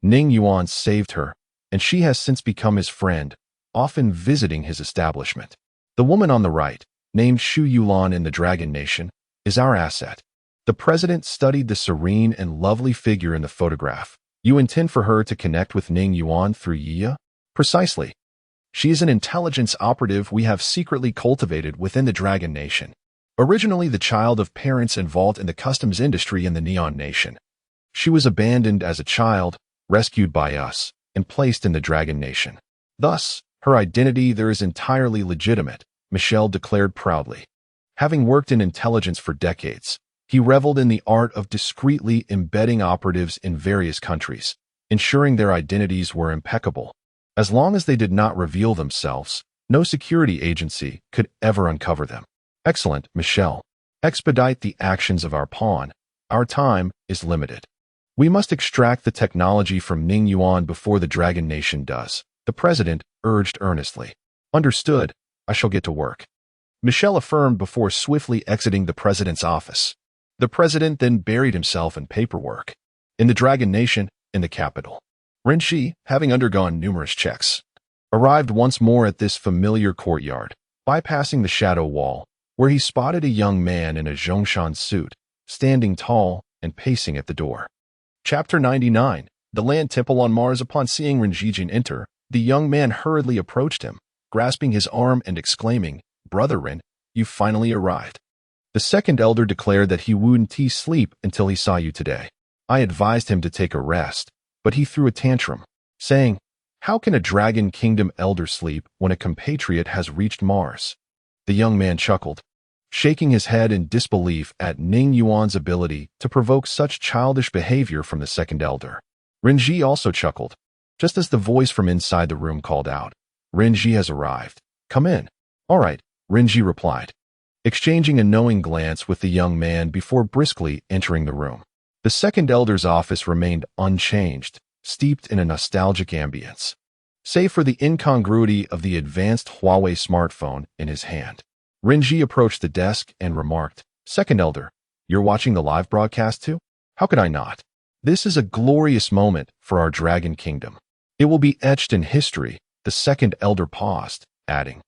Ning Yuan saved her, and she has since become his friend, often visiting his establishment. The woman on the right, named Shu Yulan in the Dragon Nation, is our asset. The president studied the serene and lovely figure in the photograph. You intend for her to connect with Ning Yuan through Yiya? Precisely. She is an intelligence operative we have secretly cultivated within the Dragon Nation. Originally the child of parents involved in the customs industry in the Neon Nation. She was abandoned as a child, rescued by us, and placed in the Dragon Nation. Thus, her identity there is entirely legitimate, Michelle declared proudly. Having worked in intelligence for decades, he reveled in the art of discreetly embedding operatives in various countries, ensuring their identities were impeccable. As long as they did not reveal themselves, no security agency could ever uncover them. Excellent, Michelle. Expedite the actions of our pawn. Our time is limited. We must extract the technology from Ning Yuan before the Dragon Nation does, the president urged earnestly. Understood. I shall get to work. Michelle affirmed before swiftly exiting the president's office. The president then buried himself in paperwork. In the Dragon Nation, in the capital, Ren Shi, having undergone numerous checks, arrived once more at this familiar courtyard, bypassing the shadow wall, where he spotted a young man in a Zhongshan suit, standing tall and pacing at the door. Chapter 99. The Land Temple on Mars. Upon seeing Ren Zhijin enter, the young man hurriedly approached him, grasping his arm and exclaiming, Brother Ren, you finally arrived. The second elder declared that he wouldn't sleep until he saw you today. I advised him to take a rest, but he threw a tantrum, saying, How can a Dragon Kingdom elder sleep when a compatriot has reached Mars? The young man chuckled, shaking his head in disbelief at Ning Yuan's ability to provoke such childish behavior from the second elder. Renji also chuckled, just as the voice from inside the room called out, Renji has arrived. Come in. All right, Renji replied, exchanging a knowing glance with the young man before briskly entering the room. The second elder's office remained unchanged, steeped in a nostalgic ambience, save for the incongruity of the advanced Huawei smartphone in his hand. Renji approached the desk and remarked, Second elder, you're watching the live broadcast too? How could I not? This is a glorious moment for our Dragon Kingdom. It will be etched in history. The second elder paused, adding,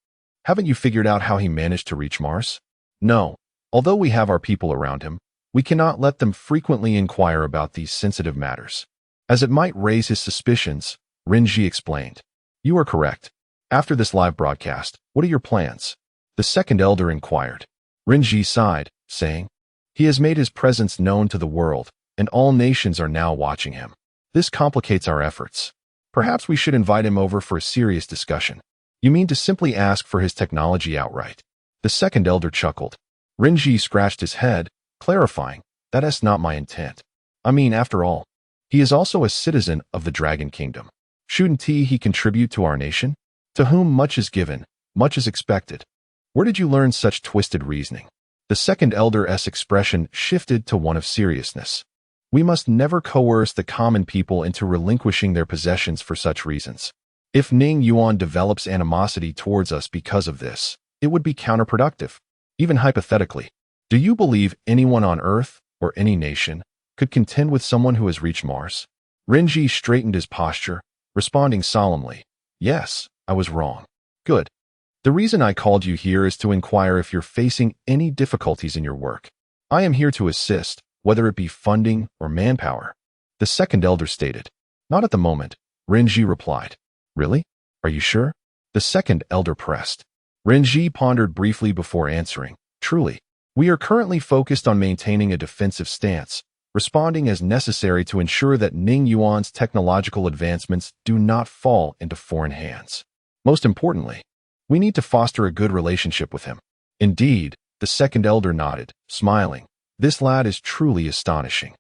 Haven't you figured out how he managed to reach Mars? No. Although we have our people around him, we cannot let them frequently inquire about these sensitive matters, as it might raise his suspicions, Renji explained. You are correct. After this live broadcast, what are your plans? The second elder inquired. Renji sighed, saying, He has made his presence known to the world, and all nations are now watching him. This complicates our efforts. Perhaps we should invite him over for a serious discussion. You mean to simply ask for his technology outright? The second elder chuckled. Renji scratched his head, clarifying, That is not my intent. I mean, after all, he is also a citizen of the Dragon Kingdom. Shouldn't he contribute to our nation? To whom much is given, much is expected. Where did you learn such twisted reasoning? The second elder's expression shifted to one of seriousness. We must never coerce the common people into relinquishing their possessions for such reasons. If Ning Yuan develops animosity towards us because of this, it would be counterproductive. Even hypothetically, do you believe anyone on Earth, or any nation, could contend with someone who has reached Mars? Renji straightened his posture, responding solemnly, Yes, I was wrong. Good. The reason I called you here is to inquire if you're facing any difficulties in your work. I am here to assist, whether it be funding or manpower. The second elder stated. Not at the moment, Renji replied. Really? Are you sure? The second elder pressed. Renji pondered briefly before answering. Truly. We are currently focused on maintaining a defensive stance, responding as necessary to ensure that Ning Yuan's technological advancements do not fall into foreign hands. Most importantly, we need to foster a good relationship with him. Indeed, the second elder nodded, smiling. This lad is truly astonishing.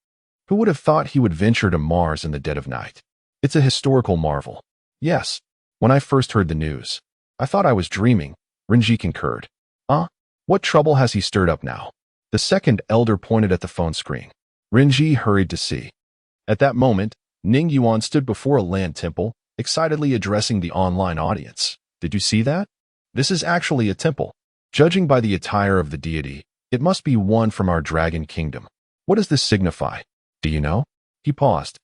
Who would have thought he would venture to Mars in the dead of night? It's a historical marvel. Yes, when I first heard the news, I thought I was dreaming, Renji concurred. What trouble has he stirred up now? The second elder pointed at the phone screen. Renji hurried to see. At that moment, Ning Yuan stood before a land temple, excitedly addressing the online audience. Did you see that? This is actually a temple. Judging by the attire of the deity, it must be one from our dragon kingdom. What does this signify? Do you know? He paused,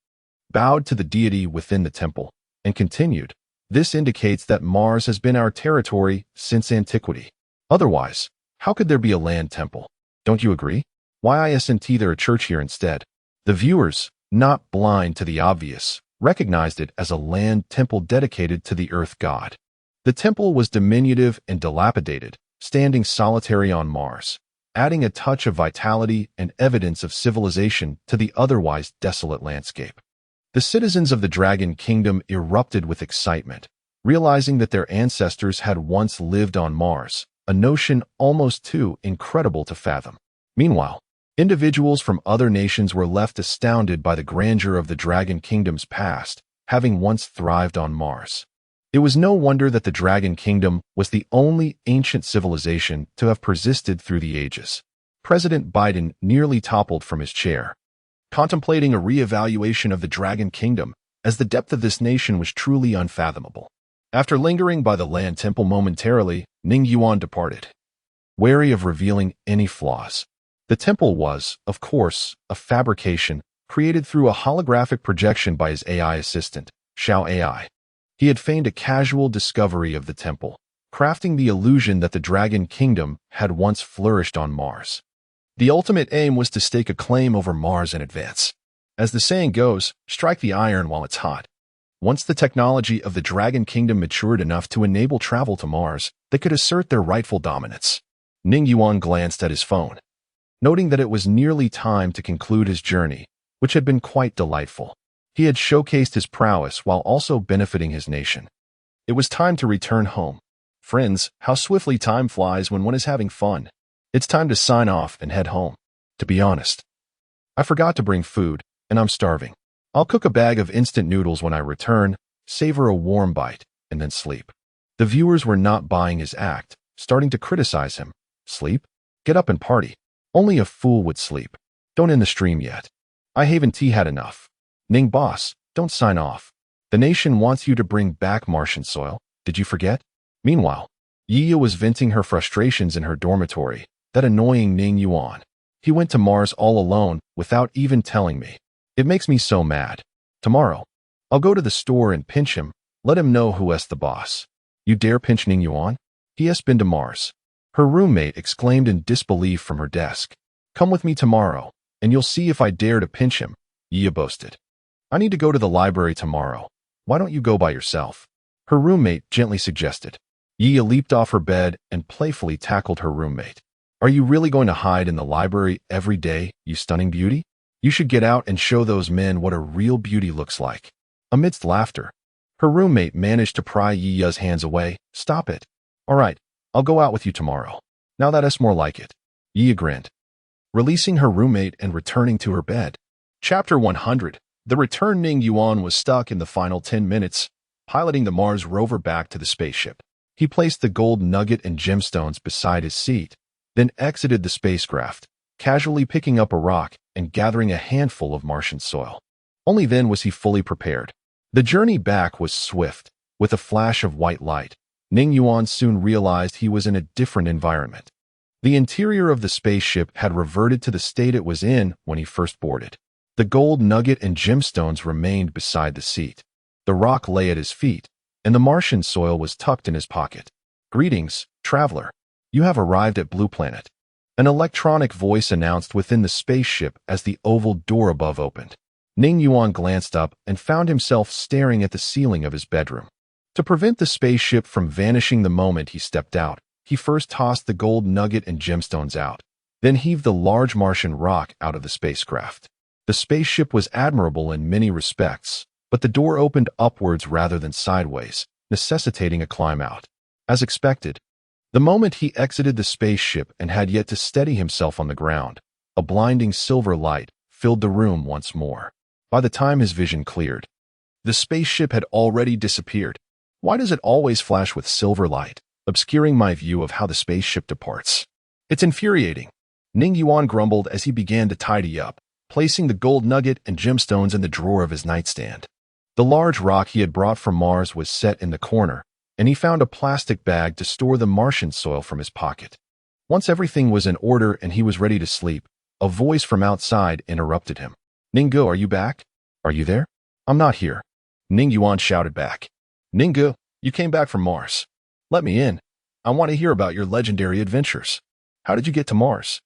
bowed to the deity within the temple, and continued. This indicates that Mars has been our territory since antiquity. Otherwise, how could there be a land temple? Don't you agree? Why isn't there a church here instead? The viewers, not blind to the obvious, recognized it as a land temple dedicated to the earth god. The temple was diminutive and dilapidated, standing solitary on Mars, adding a touch of vitality and evidence of civilization to the otherwise desolate landscape. The citizens of the Dragon Kingdom erupted with excitement, realizing that their ancestors had once lived on Mars, a notion almost too incredible to fathom. Meanwhile, individuals from other nations were left astounded by the grandeur of the Dragon Kingdom's past, having once thrived on Mars. It was no wonder that the Dragon Kingdom was the only ancient civilization to have persisted through the ages. President Biden nearly toppled from his chair, contemplating a re-evaluation of the Dragon Kingdom, as the depth of this nation was truly unfathomable. After lingering by the land temple momentarily, Ning Yuan departed, wary of revealing any flaws. The temple was, of course, a fabrication created through a holographic projection by his AI assistant, Xiao AI. He had feigned a casual discovery of the temple, crafting the illusion that the Dragon Kingdom had once flourished on Mars. The ultimate aim was to stake a claim over Mars in advance. As the saying goes, strike the iron while it's hot. Once the technology of the Dragon Kingdom matured enough to enable travel to Mars, they could assert their rightful dominance. Ning Yuan glanced at his phone, noting that it was nearly time to conclude his journey, which had been quite delightful. He had showcased his prowess while also benefiting his nation. It was time to return home. Friends, how swiftly time flies when one is having fun. It's time to sign off and head home. To be honest, I forgot to bring food, and I'm starving. I'll cook a bag of instant noodles when I return, savor a warm bite, and then sleep. The viewers were not buying his act, starting to criticize him. Sleep? Get up and party. Only a fool would sleep. Don't end the stream yet. I haven't had enough. Ning boss, don't sign off. The nation wants you to bring back Martian soil. Did you forget? Meanwhile, Yiya was venting her frustrations in her dormitory, that annoying Ning Yuan. He went to Mars all alone without even telling me. It makes me so mad. Tomorrow, I'll go to the store and pinch him, let him know who's the boss. You dare pinch Ning Yuan? He has been to Mars. Her roommate exclaimed in disbelief from her desk. Come with me tomorrow, and you'll see if I dare to pinch him, Yiya boasted. I need to go to the library tomorrow. Why don't you go by yourself? Her roommate gently suggested. Yiya leaped off her bed and playfully tackled her roommate. Are you really going to hide in the library every day, you stunning beauty? You should get out and show those men what a real beauty looks like. Amidst laughter, her roommate managed to pry Yiya's hands away. Stop it. All right, I'll go out with you tomorrow. Now that's more like it. Yiya grinned, releasing her roommate and returning to her bed. Chapter 100. The return. Ning Yuan was stuck in the final 10 minutes, piloting the Mars rover back to the spaceship. He placed the gold nugget and gemstones beside his seat, then exited the spacecraft, casually picking up a rock and gathering a handful of Martian soil. Only then was he fully prepared. The journey back was swift. With a flash of white light, Ning Yuan soon realized he was in a different environment. The interior of the spaceship had reverted to the state it was in when he first boarded. The gold nugget and gemstones remained beside the seat. The rock lay at his feet, and the Martian soil was tucked in his pocket. Greetings, traveler. You have arrived at Blue Planet. An electronic voice announced within the spaceship as the oval door above opened. Ning Yuan glanced up and found himself staring at the ceiling of his bedroom. To prevent the spaceship from vanishing the moment he stepped out, he first tossed the gold nugget and gemstones out, then heaved the large Martian rock out of the spacecraft. The spaceship was admirable in many respects, but the door opened upwards rather than sideways, necessitating a climb out. As expected, the moment he exited the spaceship and had yet to steady himself on the ground, a blinding silver light filled the room once more. By the time his vision cleared, the spaceship had already disappeared. Why does it always flash with silver light, obscuring my view of how the spaceship departs? It's infuriating, Ning Yuan grumbled as he began to tidy up, placing the gold nugget and gemstones in the drawer of his nightstand. The large rock he had brought from Mars was set in the corner, and he found a plastic bag to store the Martian soil from his pocket. Once everything was in order and he was ready to sleep, a voice from outside interrupted him. Ninggu, are you back? Are you there? I'm not here, Ning Yuan shouted back. Ninggu, you came back from Mars. Let me in. I want to hear about your legendary adventures. How did you get to Mars?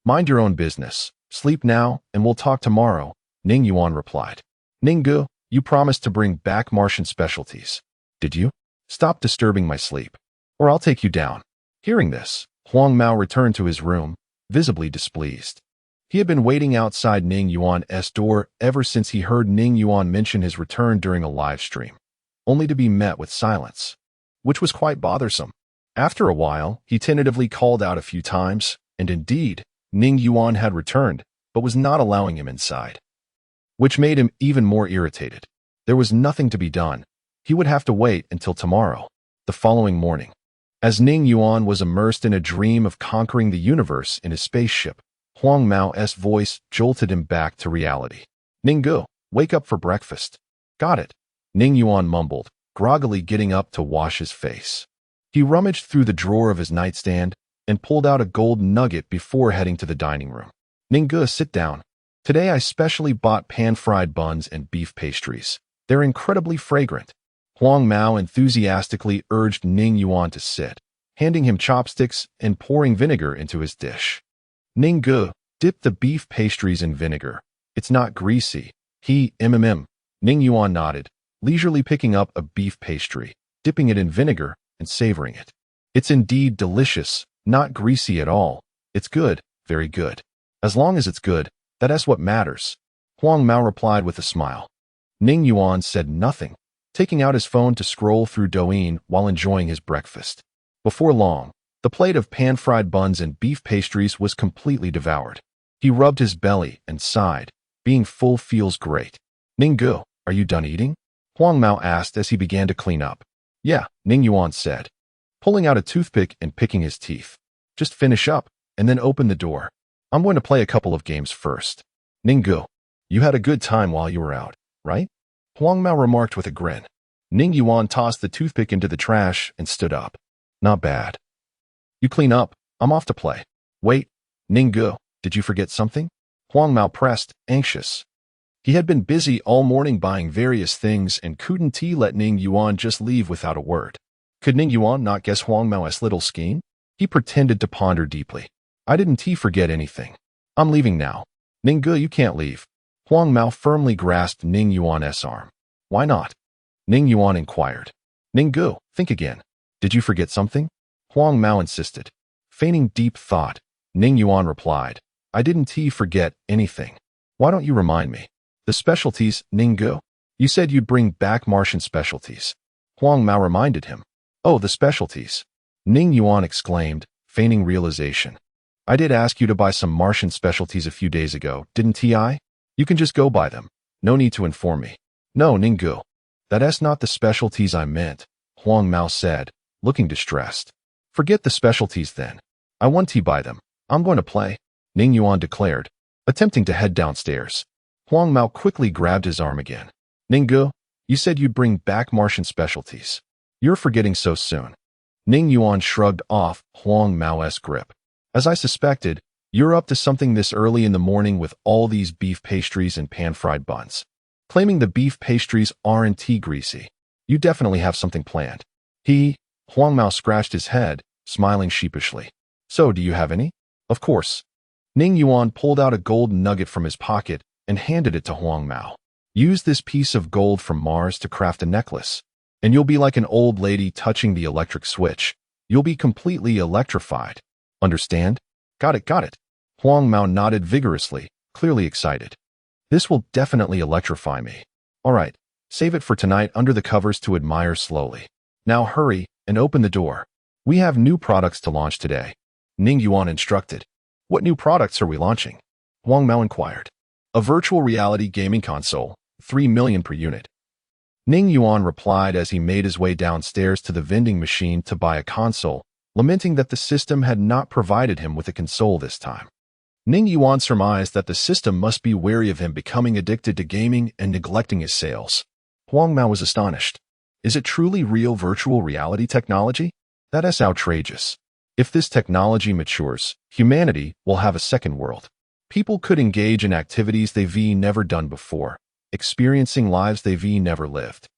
Mind your own business. Sleep now, and we'll talk tomorrow, Ning Yuan replied. Ninggu, you promised to bring back Martian specialties. Did you? Stop disturbing my sleep, or I'll take you down. Hearing this, Huang Mao returned to his room, visibly displeased. He had been waiting outside Ning Yuan's door ever since he heard Ning Yuan mention his return during a live stream, only to be met with silence, which was quite bothersome. After a while, he tentatively called out a few times, and indeed, Ning Yuan had returned, but was not allowing him inside, which made him even more irritated. There was nothing to be done. He would have to wait until tomorrow, the following morning. As Ning Yuan was immersed in a dream of conquering the universe in his spaceship, Huang Mao's voice jolted him back to reality. Ninggu, wake up for breakfast. Got it, Ning Yuan mumbled, groggily getting up to wash his face. He rummaged through the drawer of his nightstand and pulled out a gold nugget before heading to the dining room. Ninggu, sit down. Today I specially bought pan-fried buns and beef pastries. They're incredibly fragrant. Huang Mao enthusiastically urged Ning Yuan to sit, handing him chopsticks and pouring vinegar into his dish. Ninggu, dip the beef pastries in vinegar. It's not greasy. Ning Yuan nodded, leisurely picking up a beef pastry, dipping it in vinegar, and savoring it. It's indeed delicious, not greasy at all. It's good, very good. As long as it's good, that's what matters, Huang Mao replied with a smile. Ning Yuan said nothing, taking out his phone to scroll through Douyin while enjoying his breakfast. Before long, the plate of pan-fried buns and beef pastries was completely devoured. He rubbed his belly and sighed. Being full feels great. Ninggu, are you done eating? Huang Mao asked as he began to clean up. Yeah, Ning Yuan said, pulling out a toothpick and picking his teeth. Just finish up, and then open the door. I'm going to play a couple of games first. Ninggu, you had a good time while you were out, right? Huang Mao remarked with a grin. Ning Yuan tossed the toothpick into the trash and stood up. Not bad. You clean up. I'm off to play. Wait, Ninggu, did you forget something? Huang Mao pressed, anxious. He had been busy all morning buying various things and couldn't let Ning Yuan just leave without a word. Could Ning Yuan not guess Huang Mao's little scheme? He pretended to ponder deeply. I didn't forget anything. I'm leaving now. Ninggu, you can't leave. Huang Mao firmly grasped Ning Yuan's arm. Why not? Ning Yuan inquired. Ninggu, think again. Did you forget something? Huang Mao insisted. Feigning deep thought, Ning Yuan replied. I didn't forget anything. Why don't you remind me? The specialties, Ninggu. You said you'd bring back Martian specialties. Huang Mao reminded him. Oh, the specialties. Ning Yuan exclaimed, feigning realization. I did ask you to buy some Martian specialties a few days ago, didn't I? You can just go buy them. No need to inform me. No, Ninggu. That's not the specialties I meant, Huang Mao said, looking distressed. Forget the specialties then. I want to buy them. I'm going to play, Ning Yuan declared, attempting to head downstairs. Huang Mao quickly grabbed his arm again. Ninggu, you said you'd bring back Martian specialties. You're forgetting so soon. Ning Yuan shrugged off Huang Mao's grip. As I suspected, you're up to something this early in the morning with all these beef pastries and pan-fried buns. Claiming the beef pastries aren't greasy. You definitely have something planned. Huang Mao scratched his head, smiling sheepishly. So, do you have any? Of course. Ning Yuan pulled out a gold nugget from his pocket and handed it to Huang Mao. Use this piece of gold from Mars to craft a necklace, and you'll be like an old lady touching the electric switch. You'll be completely electrified. Understand? Got it. Huang Mao nodded vigorously, clearly excited. This will definitely electrify me. All right, save it for tonight under the covers to admire slowly. Now hurry and open the door. We have new products to launch today. Ning Yuan instructed. What new products are we launching? Huang Mao inquired. A virtual reality gaming console, 3 million per unit. Ning Yuan replied as he made his way downstairs to the vending machine to buy a console, lamenting that the system had not provided him with a console this time. Ning Yuan surmised that the system must be wary of him becoming addicted to gaming and neglecting his sales. Huang Mao was astonished. Is it truly real virtual reality technology? That is outrageous. If this technology matures, humanity will have a second world. People could engage in activities they've never done before, experiencing lives they've never lived.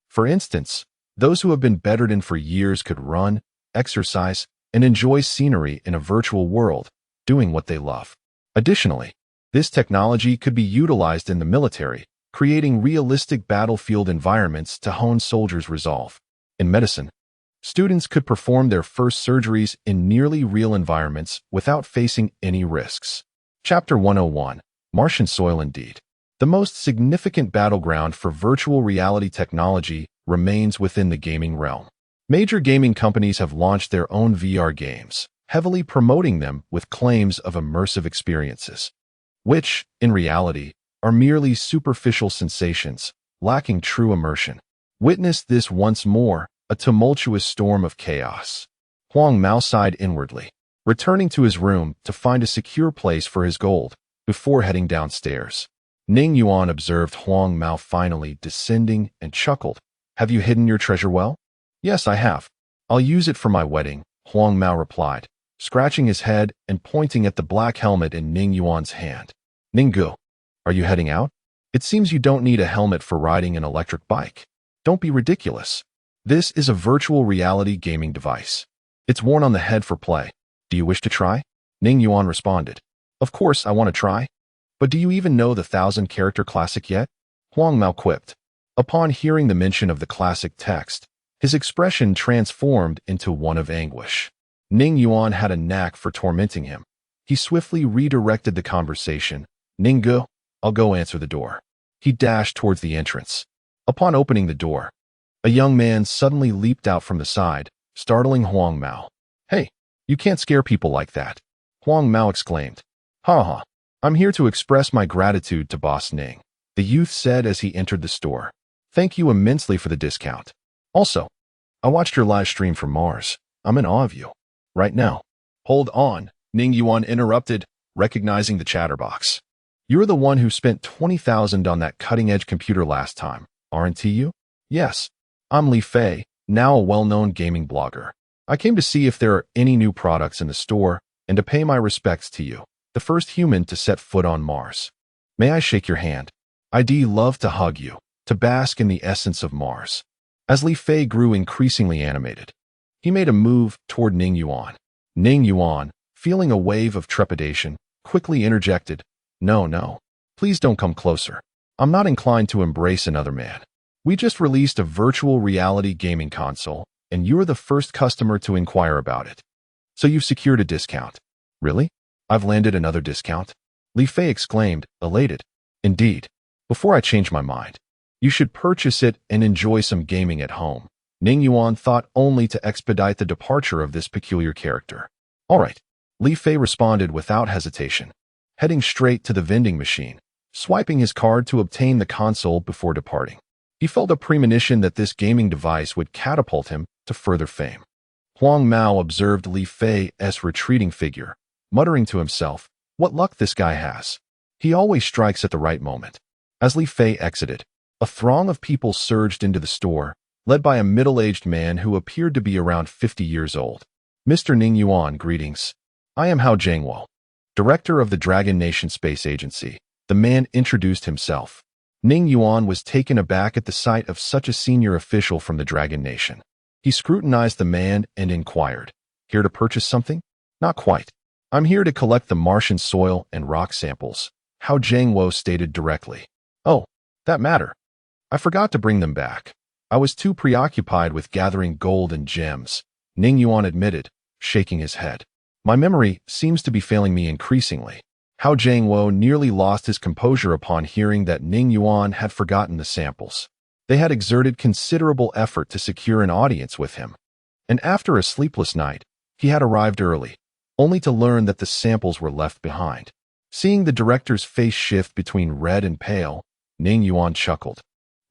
For instance, those who have been bedridden for years could run, exercise, and enjoy scenery in a virtual world, doing what they love. Additionally, this technology could be utilized in the military, creating realistic battlefield environments to hone soldiers' resolve. In medicine, students could perform their first surgeries in nearly real environments without facing any risks. Chapter 101, Martian Soil Indeed. The most significant battleground for virtual reality technology remains within the gaming realm. Major gaming companies have launched their own VR games, heavily promoting them with claims of immersive experiences, which, in reality, are merely superficial sensations, lacking true immersion. Witness this once more, a tumultuous storm of chaos. Huang Mao sighed inwardly, returning to his room to find a secure place for his gold before heading downstairs. Ning Yuan observed Huang Mao finally descending and chuckled. Have you hidden your treasure well? Yes, I have. I'll use it for my wedding, Huang Mao replied, scratching his head and pointing at the black helmet in Ning Yuan's hand. Ninggu, are you heading out? It seems you don't need a helmet for riding an electric bike. Don't be ridiculous. This is a virtual reality gaming device. It's worn on the head for play. Do you wish to try? Ning Yuan responded. Of course I want to try. But do you even know the 1,000-character classic yet? Huang Mao quipped. Upon hearing the mention of the classic text, his expression transformed into one of anguish. Ning Yuan had a knack for tormenting him. He swiftly redirected the conversation. Ninggu, I'll go answer the door. He dashed towards the entrance. Upon opening the door, a young man suddenly leaped out from the side, startling Huang Mao. Hey, you can't scare people like that, Huang Mao exclaimed. Ha ha, I'm here to express my gratitude to Boss Ning, the youth said as he entered the store. Thank you immensely for the discount. Also, I watched your live stream from Mars. I'm in awe of you. Right now. Hold on, Ning Yuan interrupted, recognizing the chatterbox. You're the one who spent 20,000 on that cutting-edge computer last time, aren't you? Yes. I'm Li Fei, now a well-known gaming blogger. I came to see if there are any new products in the store and to pay my respects to you, the first human to set foot on Mars. May I shake your hand? I'd love to hug you, to bask in the essence of Mars. As Li Fei grew increasingly animated, he made a move toward Ning Yuan. Ning Yuan, feeling a wave of trepidation, quickly interjected, No, please don't come closer. I'm not inclined to embrace another man. We just released a virtual reality gaming console, and you're the first customer to inquire about it. So you've secured a discount. Really? I've landed another discount? Li Fei exclaimed, elated. Indeed. Before I change my mind, you should purchase it and enjoy some gaming at home. Ning Yuan thought only to expedite the departure of this peculiar character. All right, Li Fei responded without hesitation, heading straight to the vending machine, swiping his card to obtain the console before departing. He felt a premonition that this gaming device would catapult him to further fame. Huang Mao observed Li Fei's retreating figure, muttering to himself, what luck this guy has. He always strikes at the right moment. As Li Fei exited, a throng of people surged into the store, led by a middle-aged man who appeared to be around 50 years old. Mr. Ning Yuan, greetings. I am Hao Jiangwo, director of the Dragon Nation Space Agency. The man introduced himself. Ning Yuan was taken aback at the sight of such a senior official from the Dragon Nation. He scrutinized the man and inquired, Here to purchase something? Not quite. I'm here to collect the Martian soil and rock samples, Hao Jiangwo stated directly. Oh, that matter. I forgot to bring them back. I was too preoccupied with gathering gold and gems, Ning Yuan admitted, shaking his head. My memory seems to be failing me increasingly. Hao Jiangwo nearly lost his composure upon hearing that Ning Yuan had forgotten the samples. They had exerted considerable effort to secure an audience with him. And after a sleepless night, he had arrived early, only to learn that the samples were left behind. Seeing the director's face shift between red and pale, Ning Yuan chuckled.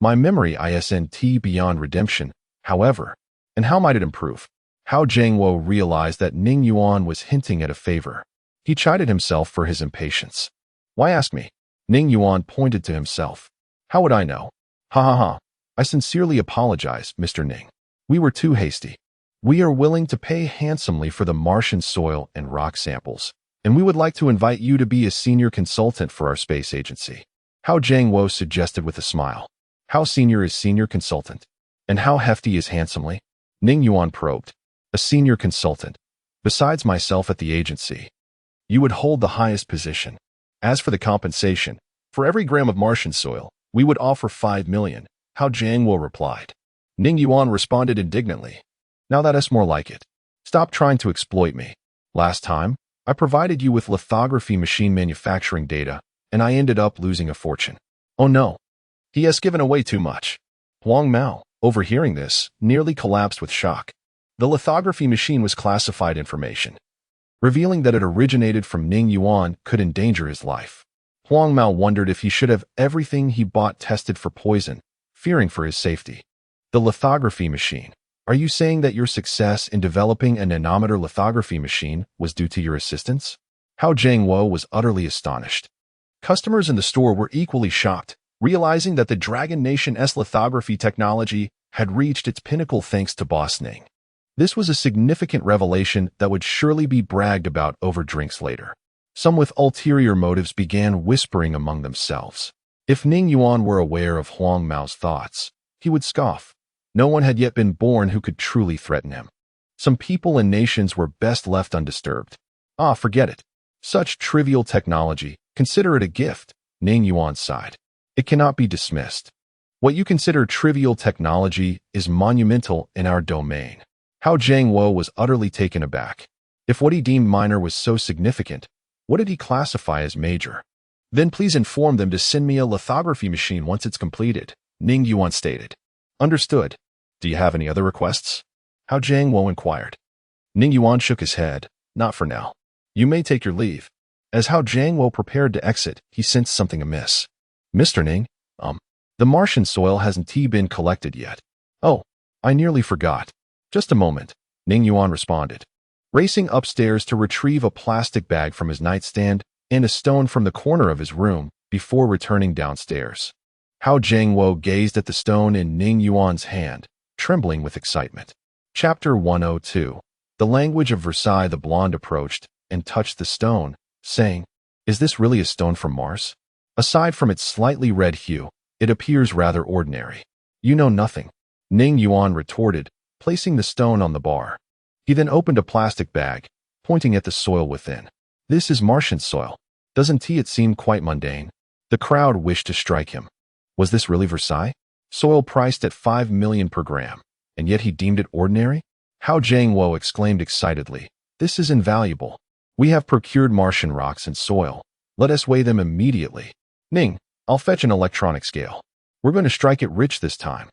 My memory isn't beyond redemption, however, and how might it improve? Hao Jiangwo realized that Ning Yuan was hinting at a favor. He chided himself for his impatience. Why ask me? Ning Yuan pointed to himself. How would I know? Ha ha ha. I sincerely apologize, Mr. Ning. We were too hasty. We are willing to pay handsomely for the Martian soil and rock samples, and we would like to invite you to be a senior consultant for our space agency. Hao Jiangwo suggested with a smile. How senior is senior consultant? And how hefty is handsomely? Ning Yuan probed. A senior consultant. Besides myself at the agency, you would hold the highest position. As for the compensation, for every gram of Martian soil, we would offer 5 million, Hao Jiangwo replied. Ning Yuan responded indignantly. Now that's more like it. Stop trying to exploit me. Last time, I provided you with lithography machine manufacturing data, and I ended up losing a fortune. Oh no. He has given away too much. Huang Mao, overhearing this, nearly collapsed with shock. The lithography machine was classified information. Revealing that it originated from Ning Yuan could endanger his life. Huang Mao wondered if he should have everything he bought tested for poison, fearing for his safety. The lithography machine. Are you saying that your success in developing a nanometer lithography machine was due to your assistance? Hao Jiangwo was utterly astonished. Customers in the store were equally shocked, realizing that the Dragon Nation's lithography technology had reached its pinnacle thanks to Boss Ning. This was a significant revelation that would surely be bragged about over drinks later. Some with ulterior motives began whispering among themselves. If Ning Yuan were aware of Huang Mao's thoughts, he would scoff. No one had yet been born who could truly threaten him. Some people and nations were best left undisturbed. Ah, forget it. Such trivial technology, consider it a gift, Ning Yuan sighed. It cannot be dismissed. What you consider trivial technology is monumental in our domain. Hao Jiangwo was utterly taken aback. If what he deemed minor was so significant, what did he classify as major? Then please inform them to send me a lithography machine once it's completed, Ning Yuan stated. Understood. Do you have any other requests? Hao Jiangwo inquired. Ning Yuan shook his head. Not for now. You may take your leave. As Hao Jiangwo prepared to exit, he sensed something amiss. Mr. Ning, the Martian soil hasn't been collected yet. Oh, I nearly forgot. Just a moment, Ning Yuan responded, racing upstairs to retrieve a plastic bag from his nightstand and a stone from the corner of his room before returning downstairs. Hao Jiangwo gazed at the stone in Ning Yuan's hand, trembling with excitement. Chapter 102. The language of Versailles. The blonde approached and touched the stone, saying, Is this really a stone from Mars? Aside from its slightly red hue, it appears rather ordinary. You know nothing, Ning Yuan retorted, placing the stone on the bar. He then opened a plastic bag, pointing at the soil within. This is Martian soil. Doesn't it seem quite mundane? The crowd wished to strike him. Was this really Versailles? Soil priced at 5 million per gram, and yet he deemed it ordinary? Hao Jiangwo exclaimed excitedly. This is invaluable. We have procured Martian rocks and soil. Let us weigh them immediately. Ning, I'll fetch an electronic scale. We're going to strike it rich this time,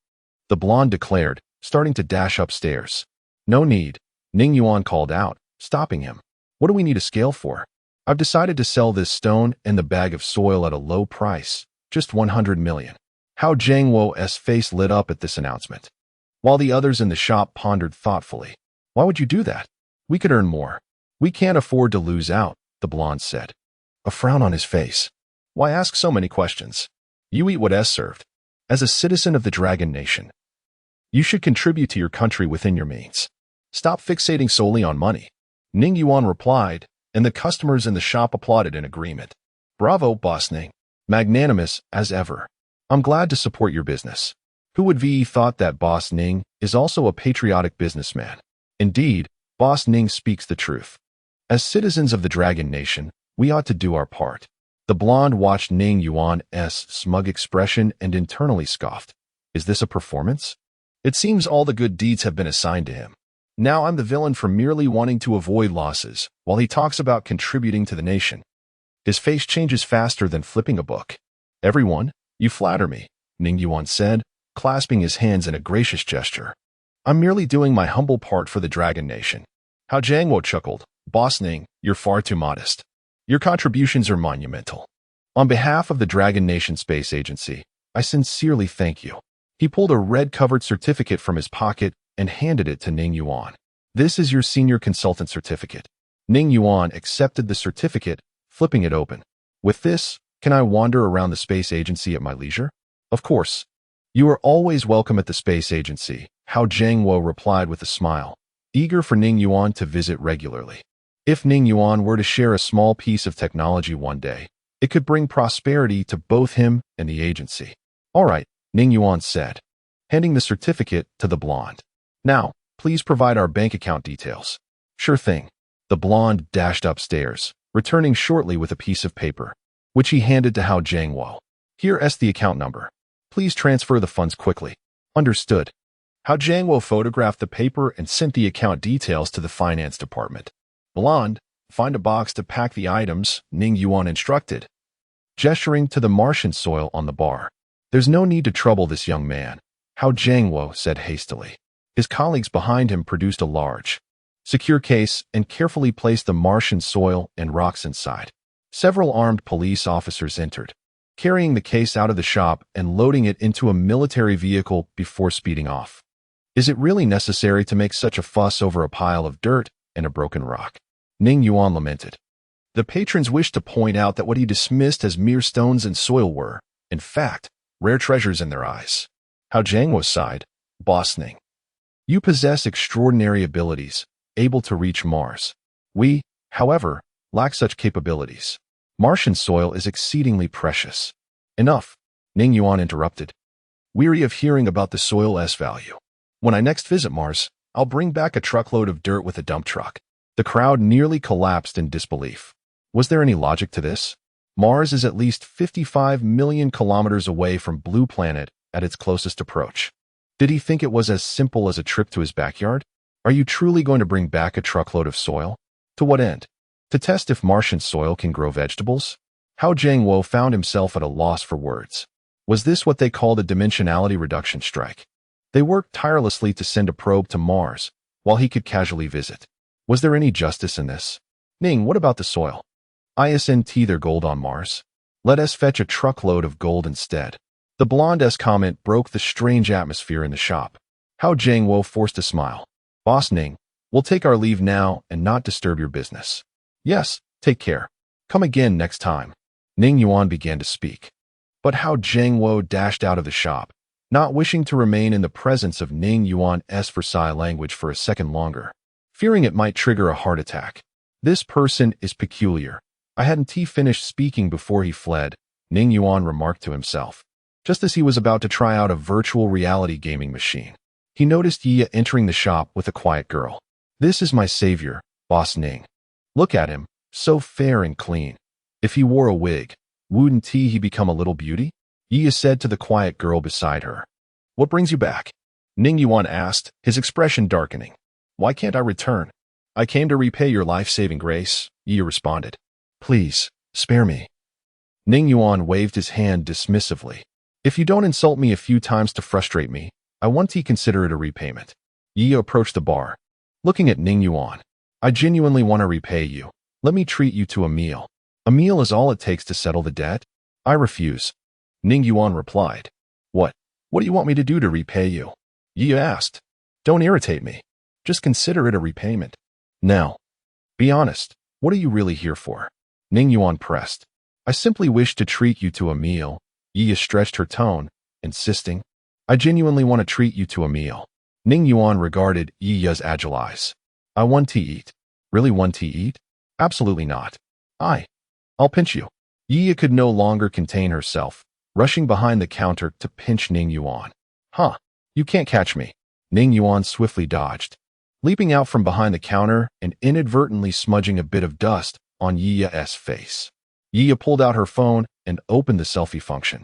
the blonde declared, starting to dash upstairs. No need, Ning Yuan called out, stopping him. What do we need a scale for? I've decided to sell this stone and the bag of soil at a low price, just 100 million. Hao Jiangwo's face lit up at this announcement, while the others in the shop pondered thoughtfully. Why would you do that? We could earn more. We can't afford to lose out, the blonde said, a frown on his face. Why ask so many questions? You eat what's served. As a citizen of the Dragon Nation, you should contribute to your country within your means. Stop fixating solely on money. Ning Yuan replied, and the customers in the shop applauded in agreement. Bravo, Boss Ning. Magnanimous as ever. I'm glad to support your business. Who would have thought that Boss Ning is also a patriotic businessman? Indeed, Boss Ning speaks the truth. As citizens of the Dragon Nation, we ought to do our part. The blonde watched Ning Yuan's smug expression and internally scoffed. Is this a performance? It seems all the good deeds have been assigned to him. Now I'm the villain for merely wanting to avoid losses, while he talks about contributing to the nation. His face changes faster than flipping a book. Everyone, you flatter me, Ning Yuan said, clasping his hands in a gracious gesture. I'm merely doing my humble part for the Dragon Nation. Hao Jiangwo chuckled. Boss Ning, you're far too modest. Your contributions are monumental. On behalf of the Dragon Nation Space Agency, I sincerely thank you. He pulled a red-covered certificate from his pocket and handed it to Ning Yuan. This is your senior consultant certificate. Ning Yuan accepted the certificate, flipping it open. With this, can I wander around the space agency at my leisure? Of course. You are always welcome at the space agency, Hao Jiangwo replied with a smile, eager for Ning Yuan to visit regularly. If Ning Yuan were to share a small piece of technology one day, it could bring prosperity to both him and the agency. All right, Ning Yuan said, handing the certificate to the Blond. Now, please provide our bank account details. Sure thing. The Blond dashed upstairs, returning shortly with a piece of paper, which he handed to Hao Jiangwo. Here's the account number. Please transfer the funds quickly. Understood. Hao Jiangwo photographed the paper and sent the account details to the finance department. Blond, find a box to pack the items, Ning Yuan instructed, gesturing to the Martian soil on the bar. There's no need to trouble this young man, Hao Jiangwo said hastily. His colleagues behind him produced a large, secure case and carefully placed the Martian soil and rocks inside. Several armed police officers entered, carrying the case out of the shop and loading it into a military vehicle before speeding off. Is it really necessary to make such a fuss over a pile of dirt and a broken rock? Ning Yuan lamented. The patrons wished to point out that what he dismissed as mere stones and soil were, in fact, rare treasures in their eyes. Hao Jiangwo sighed. Boss Ning, you possess extraordinary abilities, able to reach Mars. We, however, lack such capabilities. Martian soil is exceedingly precious. Enough, Ning Yuan interrupted, weary of hearing about the soil's value. When I next visit Mars, I'll bring back a truckload of dirt with a dump truck. The crowd nearly collapsed in disbelief. Was there any logic to this? Mars is at least 55 million kilometers away from Blue Planet at its closest approach. Did he think it was as simple as a trip to his backyard? Are you truly going to bring back a truckload of soil? To what end? To test if Martian soil can grow vegetables? Hao Jiangwo found himself at a loss for words. Was this what they called a dimensionality reduction strike? They worked tirelessly to send a probe to Mars, while he could casually visit. Was there any justice in this? Ning, what about the soil? Isn't there gold on Mars? Let us fetch a truckload of gold instead. The Blonde's comment broke the strange atmosphere in the shop. Hao Jiangwo forced a smile. Boss Ning, we'll take our leave now and not disturb your business. Yes, take care. Come again next time. Ning Yuan began to speak. But Hao Jiangwo dashed out of the shop, not wishing to remain in the presence of Ning Yuan's Versailles language for a second longer, fearing it might trigger a heart attack. This person is peculiar. I hadn't finished speaking before he fled, Ning Yuan remarked to himself. Just as he was about to try out a virtual reality gaming machine, he noticed Yi entering the shop with a quiet girl. This is my savior, Boss Ning. Look at him, so fair and clean. If he wore a wig, wouldn't he become a little beauty? Yi said to the quiet girl beside her. What brings you back? Ning Yuan asked, his expression darkening. Why can't I return? I came to repay your life-saving grace, Yi responded. Please, spare me. Ning Yuan waved his hand dismissively. If you don't insult me a few times to frustrate me, I want to consider it a repayment. Yi approached the bar, looking at Ning Yuan. I genuinely want to repay you. Let me treat you to a meal. A meal is all it takes to settle the debt? I refuse. Ning Yuan replied. What do you want me to do to repay you? Yi asked. Don't irritate me. Just consider it a repayment. Now, be honest. What are you really here for? Ning Yuan pressed. I simply wish to treat you to a meal. Yi stretched her tone, insisting. I genuinely want to treat you to a meal. Ning Yuan regarded Yi's agile eyes. I want to eat. Really want to eat? Absolutely not. I'll pinch you. Yi could no longer contain herself, rushing behind the counter to pinch Ning Yuan. Huh, you can't catch me. Ning Yuan swiftly dodged, leaping out from behind the counter and inadvertently smudging a bit of dust on Yi's face. Yi pulled out her phone and opened the selfie function,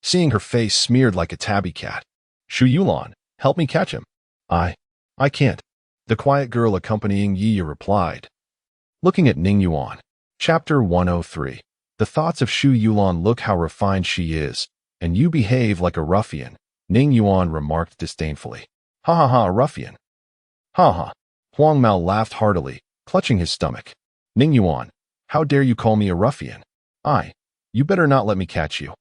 seeing her face smeared like a tabby cat. Shu Yulan, help me catch him. I can't. The quiet girl accompanying Yiya replied. Looking at Ning Yuan. Chapter 103. The thoughts of Shu Yulan. Look how refined she is, and you behave like a ruffian, Ning Yuan remarked disdainfully. Ha ha ha, a ruffian. Ha ha. Huang Mao laughed heartily, clutching his stomach. Ning Yuan, how dare you call me a ruffian? You better not let me catch you.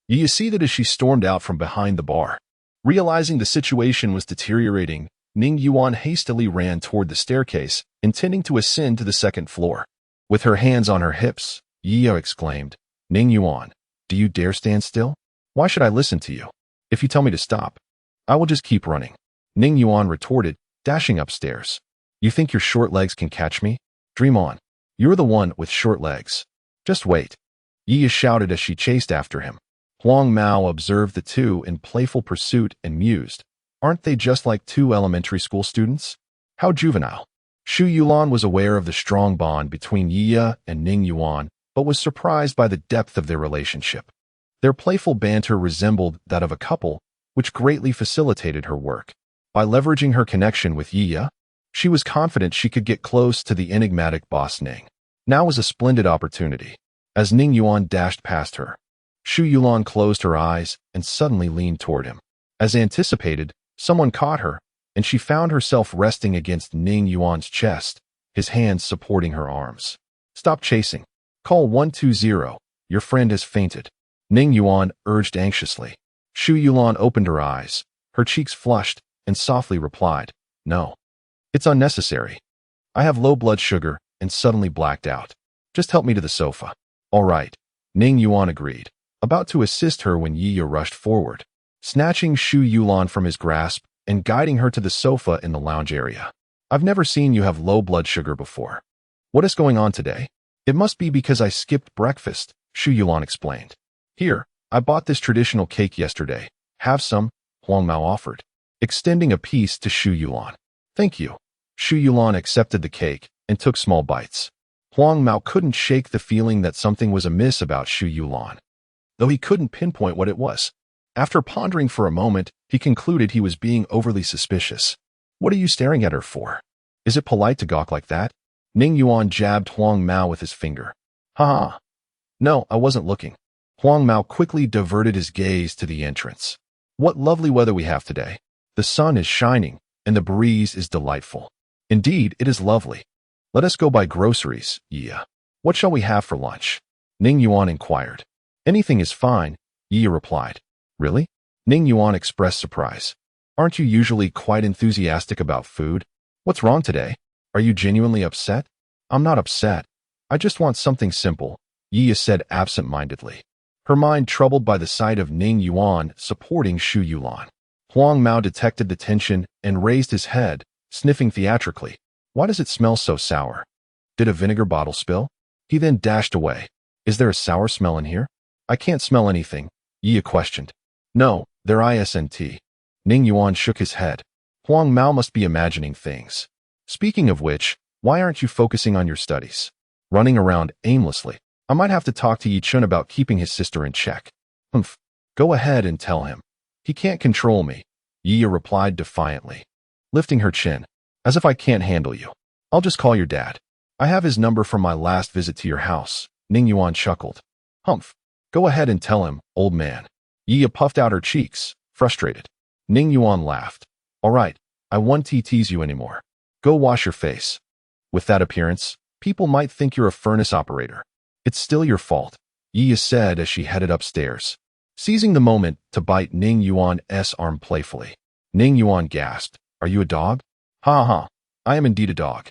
You see that as she stormed out from behind the bar. Realizing the situation was deteriorating, Ning Yuan hastily ran toward the staircase, intending to ascend to the second floor. With her hands on her hips, Yiya exclaimed, Ning Yuan, do you dare stand still? Why should I listen to you? If you tell me to stop, I will just keep running. Ning Yuan retorted, dashing upstairs. You think your short legs can catch me? Dream on. You're the one with short legs. Just wait. Yiya shouted as she chased after him. Huang Mao observed the two in playful pursuit and mused. Aren't they just like two elementary school students? How juvenile. Shu Yulan was aware of the strong bond between Yiya and Ning Yuan, but was surprised by the depth of their relationship. Their playful banter resembled that of a couple, which greatly facilitated her work. By leveraging her connection with Yiya, she was confident she could get close to the enigmatic boss Ning. Now was a splendid opportunity. As Ning Yuan dashed past her, Shu Yulan closed her eyes and suddenly leaned toward him. As anticipated, someone caught her, and she found herself resting against Ning Yuan's chest, his hands supporting her arms. Stop chasing. Call 120. Your friend has fainted. Ning Yuan urged anxiously. Shu Yulan opened her eyes, her cheeks flushed, and softly replied, No. It's unnecessary. I have low blood sugar and suddenly blacked out. Just help me to the sofa. All right. Ning Yuan agreed, about to assist her when Yiya rushed forward, snatching Shu Yulan from his grasp and guiding her to the sofa in the lounge area. I've never seen you have low blood sugar before. What is going on today? It must be because I skipped breakfast, Shu Yulan explained. Here, I bought this traditional cake yesterday. Have some, Huang Mao offered, extending a piece to Shu Yulan. Thank you. Shu Yulan accepted the cake and took small bites. Huang Mao couldn't shake the feeling that something was amiss about Shu Yulan, though he couldn't pinpoint what it was. After pondering for a moment, he concluded he was being overly suspicious. What are you staring at her for? Is it polite to gawk like that? Ning Yuan jabbed Huang Mao with his finger. Ha ha. No, I wasn't looking. Huang Mao quickly diverted his gaze to the entrance. What lovely weather we have today. The sun is shining, and the breeze is delightful. Indeed, it is lovely. Let us go buy groceries, Yiya. What shall we have for lunch? Ning Yuan inquired. Anything is fine, Yiya replied. Really? Ning Yuan expressed surprise. Aren't you usually quite enthusiastic about food? What's wrong today? Are you genuinely upset? I'm not upset. I just want something simple, Yiya said absent-mindedly, her mind troubled by the sight of Ning Yuan supporting Shu Yulan. Huang Mao detected the tension and raised his head, sniffing theatrically. Why does it smell so sour? Did a vinegar bottle spill? He then dashed away. Is there a sour smell in here? I can't smell anything, Yiya questioned. No, there isn't. Ning Yuan shook his head. Huang Mao must be imagining things. Speaking of which, why aren't you focusing on your studies? Running around aimlessly. I might have to talk to Yi Chun about keeping his sister in check. Humph. Go ahead and tell him. He can't control me, Yiya replied defiantly, lifting her chin. As if I can't handle you. I'll just call your dad. I have his number from my last visit to your house, Ning Yuan chuckled. Humph. Go ahead and tell him, old man. Yiya puffed out her cheeks, frustrated. Ning Yuan laughed. All right, I won't tease you anymore. Go wash your face. With that appearance, people might think you're a furnace operator. It's still your fault, Yiya said as she headed upstairs, seizing the moment to bite Ning Yuan's arm playfully. Ning Yuan gasped. Are you a dog? Ha ha, I am indeed a dog.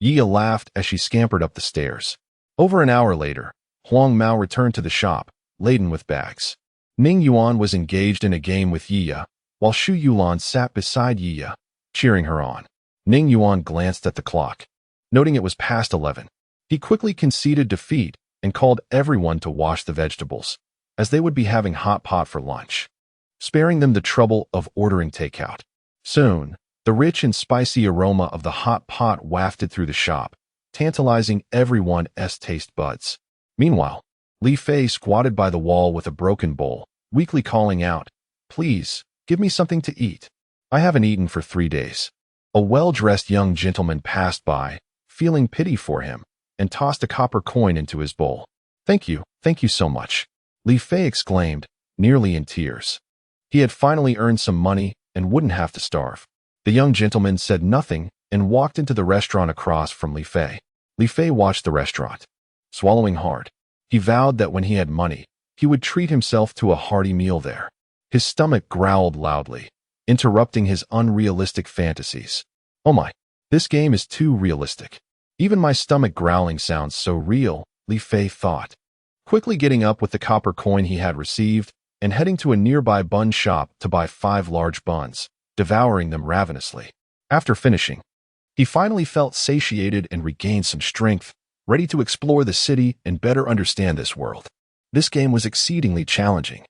Yiya laughed as she scampered up the stairs. Over an hour later, Huang Mao returned to the shop, laden with bags. Ning Yuan was engaged in a game with Yiya, while Shu Yulan sat beside Yiya, cheering her on. Ning Yuan glanced at the clock, noting it was past 11. He quickly conceded defeat and called everyone to wash the vegetables, as they would be having hot pot for lunch, sparing them the trouble of ordering takeout. Soon, the rich and spicy aroma of the hot pot wafted through the shop, tantalizing everyone's taste buds. Meanwhile, Li Fei squatted by the wall with a broken bowl, weakly calling out, Please, give me something to eat. I haven't eaten for 3 days. A well-dressed young gentleman passed by, feeling pity for him, and tossed a copper coin into his bowl. Thank you so much," Li Fei exclaimed, nearly in tears. He had finally earned some money and wouldn't have to starve. The young gentleman said nothing and walked into the restaurant across from Li Fei. Li Fei watched the restaurant. Swallowing hard, he vowed that when he had money, he would treat himself to a hearty meal there. His stomach growled loudly, interrupting his unrealistic fantasies. "Oh my, this game is too realistic. Even my stomach growling sounds so real," Li Fei thought. Quickly getting up with the copper coin he had received and heading to a nearby bun shop to buy 5 large buns, devouring them ravenously. After finishing, he finally felt satiated and regained some strength, ready to explore the city and better understand this world. This game was exceedingly challenging.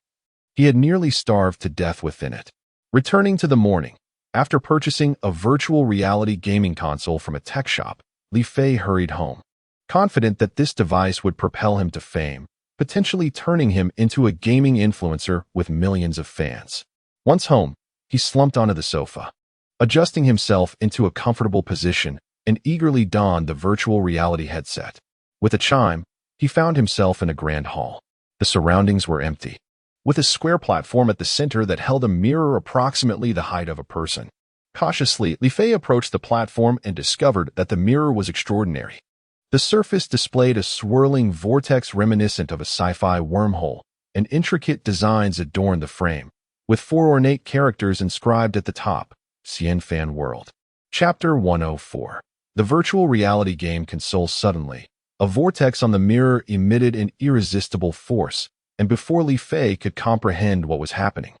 He had nearly starved to death within it. Returning to the morning, after purchasing a virtual reality gaming console from a tech shop, Li Fei hurried home, confident that this device would propel him to fame, potentially turning him into a gaming influencer with millions of fans. Once home, he slumped onto the sofa, adjusting himself into a comfortable position and eagerly donned the virtual reality headset. With a chime, he found himself in a grand hall. The surroundings were empty, with a square platform at the center that held a mirror approximately the height of a person. Cautiously, Li Fei approached the platform and discovered that the mirror was extraordinary. The surface displayed a swirling vortex reminiscent of a sci-fi wormhole, and intricate designs adorned the frame, with 4 ornate characters inscribed at the top: Xian Fan World. Chapter 104. The virtual reality game console. Suddenly, a vortex on the mirror emitted an irresistible force, and before Li Fei could comprehend what was happening,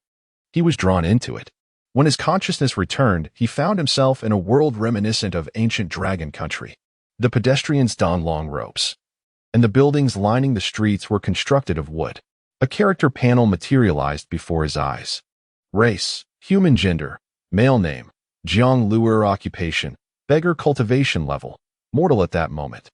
he was drawn into it. When his consciousness returned, he found himself in a world reminiscent of ancient dragon country. The pedestrians donned long robes, and the buildings lining the streets were constructed of wood. A character panel materialized before his eyes. Race: human. Gender: male. Name: Jiang Luer. Occupation: beggar. Cultivation level: mortal. At that moment,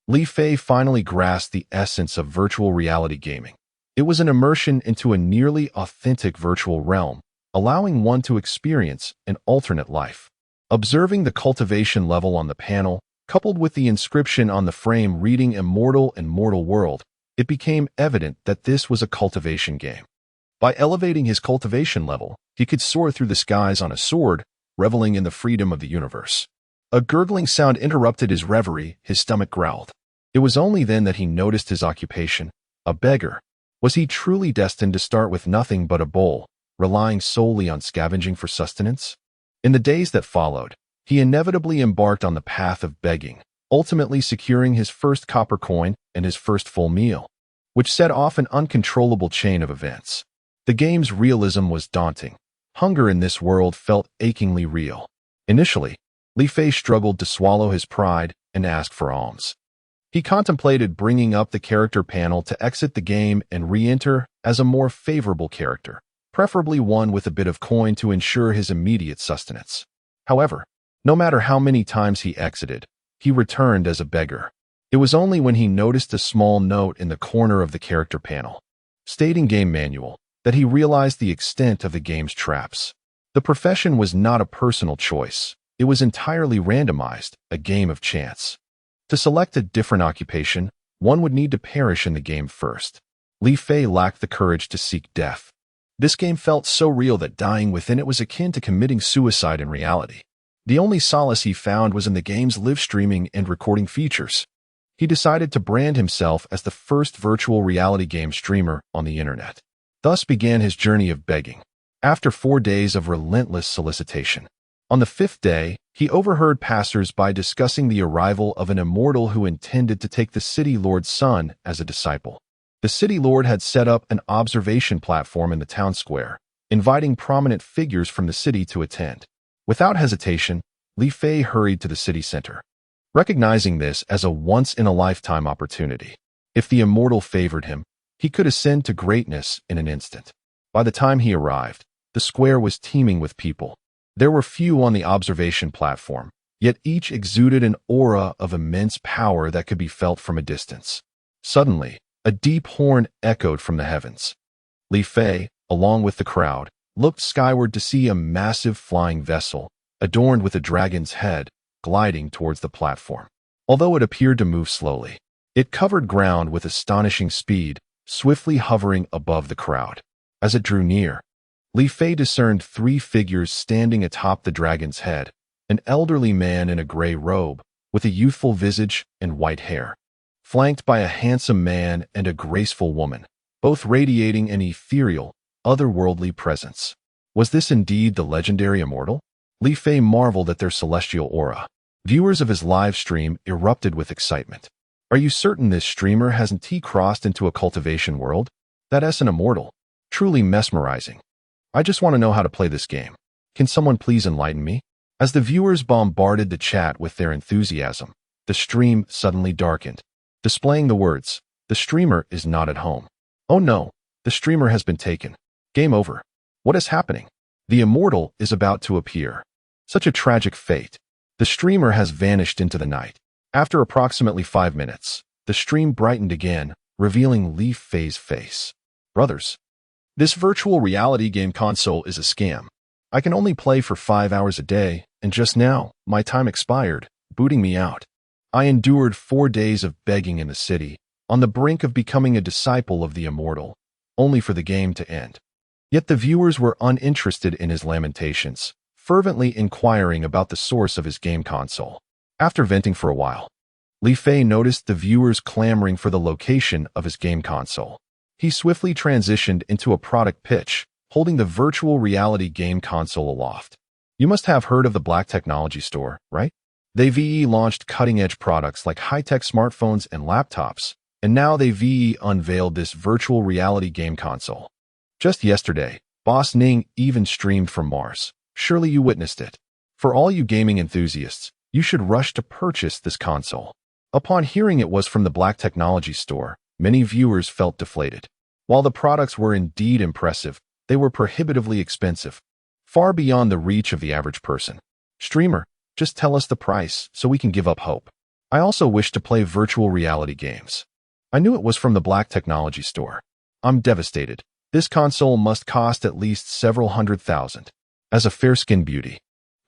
Li Fei finally grasped the essence of virtual reality gaming. It was an immersion into a nearly authentic virtual realm, allowing one to experience an alternate life. Observing the cultivation level on the panel, coupled with the inscription on the frame reading Immortal and Mortal World, it became evident that this was a cultivation game. By elevating his cultivation level, he could soar through the skies on a sword, reveling in the freedom of the universe. A gurgling sound interrupted his reverie. His stomach growled. It was only then that he noticed his occupation: a beggar. Was he truly destined to start with nothing but a bowl, relying solely on scavenging for sustenance? In the days that followed, he inevitably embarked on the path of begging, ultimately securing his first copper coin and his first full meal, which set off an uncontrollable chain of events. The game's realism was daunting. Hunger in this world felt achingly real. Initially, Li Fei struggled to swallow his pride and ask for alms. He contemplated bringing up the character panel to exit the game and re-enter as a more favorable character, preferably one with a bit of coin to ensure his immediate sustenance. However, no matter how many times he exited, he returned as a beggar. It was only when he noticed a small note in the corner of the character panel, stating Game Manual, that he realized the extent of the game's traps. The profession was not a personal choice. It was entirely randomized, a game of chance. To select a different occupation, one would need to perish in the game first. Li Fei lacked the courage to seek death. This game felt so real that dying within it was akin to committing suicide in reality. The only solace he found was in the game's live streaming and recording features. He decided to brand himself as the first virtual reality game streamer on the internet. Thus began his journey of begging. After 4 days of relentless solicitation, on the 5th day, he overheard passers-by discussing the arrival of an immortal who intended to take the city lord's son as a disciple. The city lord had set up an observation platform in the town square, inviting prominent figures from the city to attend. Without hesitation, Li Fei hurried to the city center, recognizing this as a once-in-a-lifetime opportunity. If the immortal favored him, he could ascend to greatness in an instant. By the time he arrived, the square was teeming with people. There were few on the observation platform, yet each exuded an aura of immense power that could be felt from a distance. Suddenly, a deep horn echoed from the heavens. Li Fei, along with the crowd, looked skyward to see a massive flying vessel, adorned with a dragon's head, gliding towards the platform. Although it appeared to move slowly, it covered ground with astonishing speed, swiftly hovering above the crowd. As it drew near, Li Fei discerned three figures standing atop the dragon's head, an elderly man in a gray robe, with a youthful visage and white hair, flanked by a handsome man and a graceful woman, both radiating an ethereal, otherworldly presence. Was this indeed the legendary immortal? Li Fei marveled at their celestial aura. Viewers of his live stream erupted with excitement. Are you certain this streamer hasn't T-crossed into a cultivation world? That's an immortal. Truly mesmerizing. I just want to know how to play this game. Can someone please enlighten me? As the viewers bombarded the chat with their enthusiasm, the stream suddenly darkened, displaying the words, "The streamer is not at home." Oh no, the streamer has been taken. Game over. What is happening? The immortal is about to appear. Such a tragic fate. The streamer has vanished into the night. After approximately 5 minutes, the stream brightened again, revealing Li Fei's face. Brothers, this virtual reality game console is a scam. I can only play for 5 hours a day, and just now, my time expired, booting me out. I endured 4 days of begging in the city, on the brink of becoming a disciple of the immortal, only for the game to end. Yet the viewers were uninterested in his lamentations, fervently inquiring about the source of his game console. After venting for a while, Li Fei noticed the viewers clamoring for the location of his game console. He swiftly transitioned into a product pitch, holding the virtual reality game console aloft. You must have heard of the Black Technology Store, right? They launched cutting-edge products like high-tech smartphones and laptops, and now they unveiled this virtual reality game console. Just yesterday, Boss Ning even streamed from Mars. Surely you witnessed it. For all you gaming enthusiasts, you should rush to purchase this console. Upon hearing it was from the Black Technology Store, many viewers felt deflated. While the products were indeed impressive, they were prohibitively expensive, far beyond the reach of the average person. Streamer, just tell us the price so we can give up hope. I also wish to play virtual reality games. I knew it was from the Black Technology Store. I'm devastated. This console must cost at least several $100,000. As a fair-skinned beauty,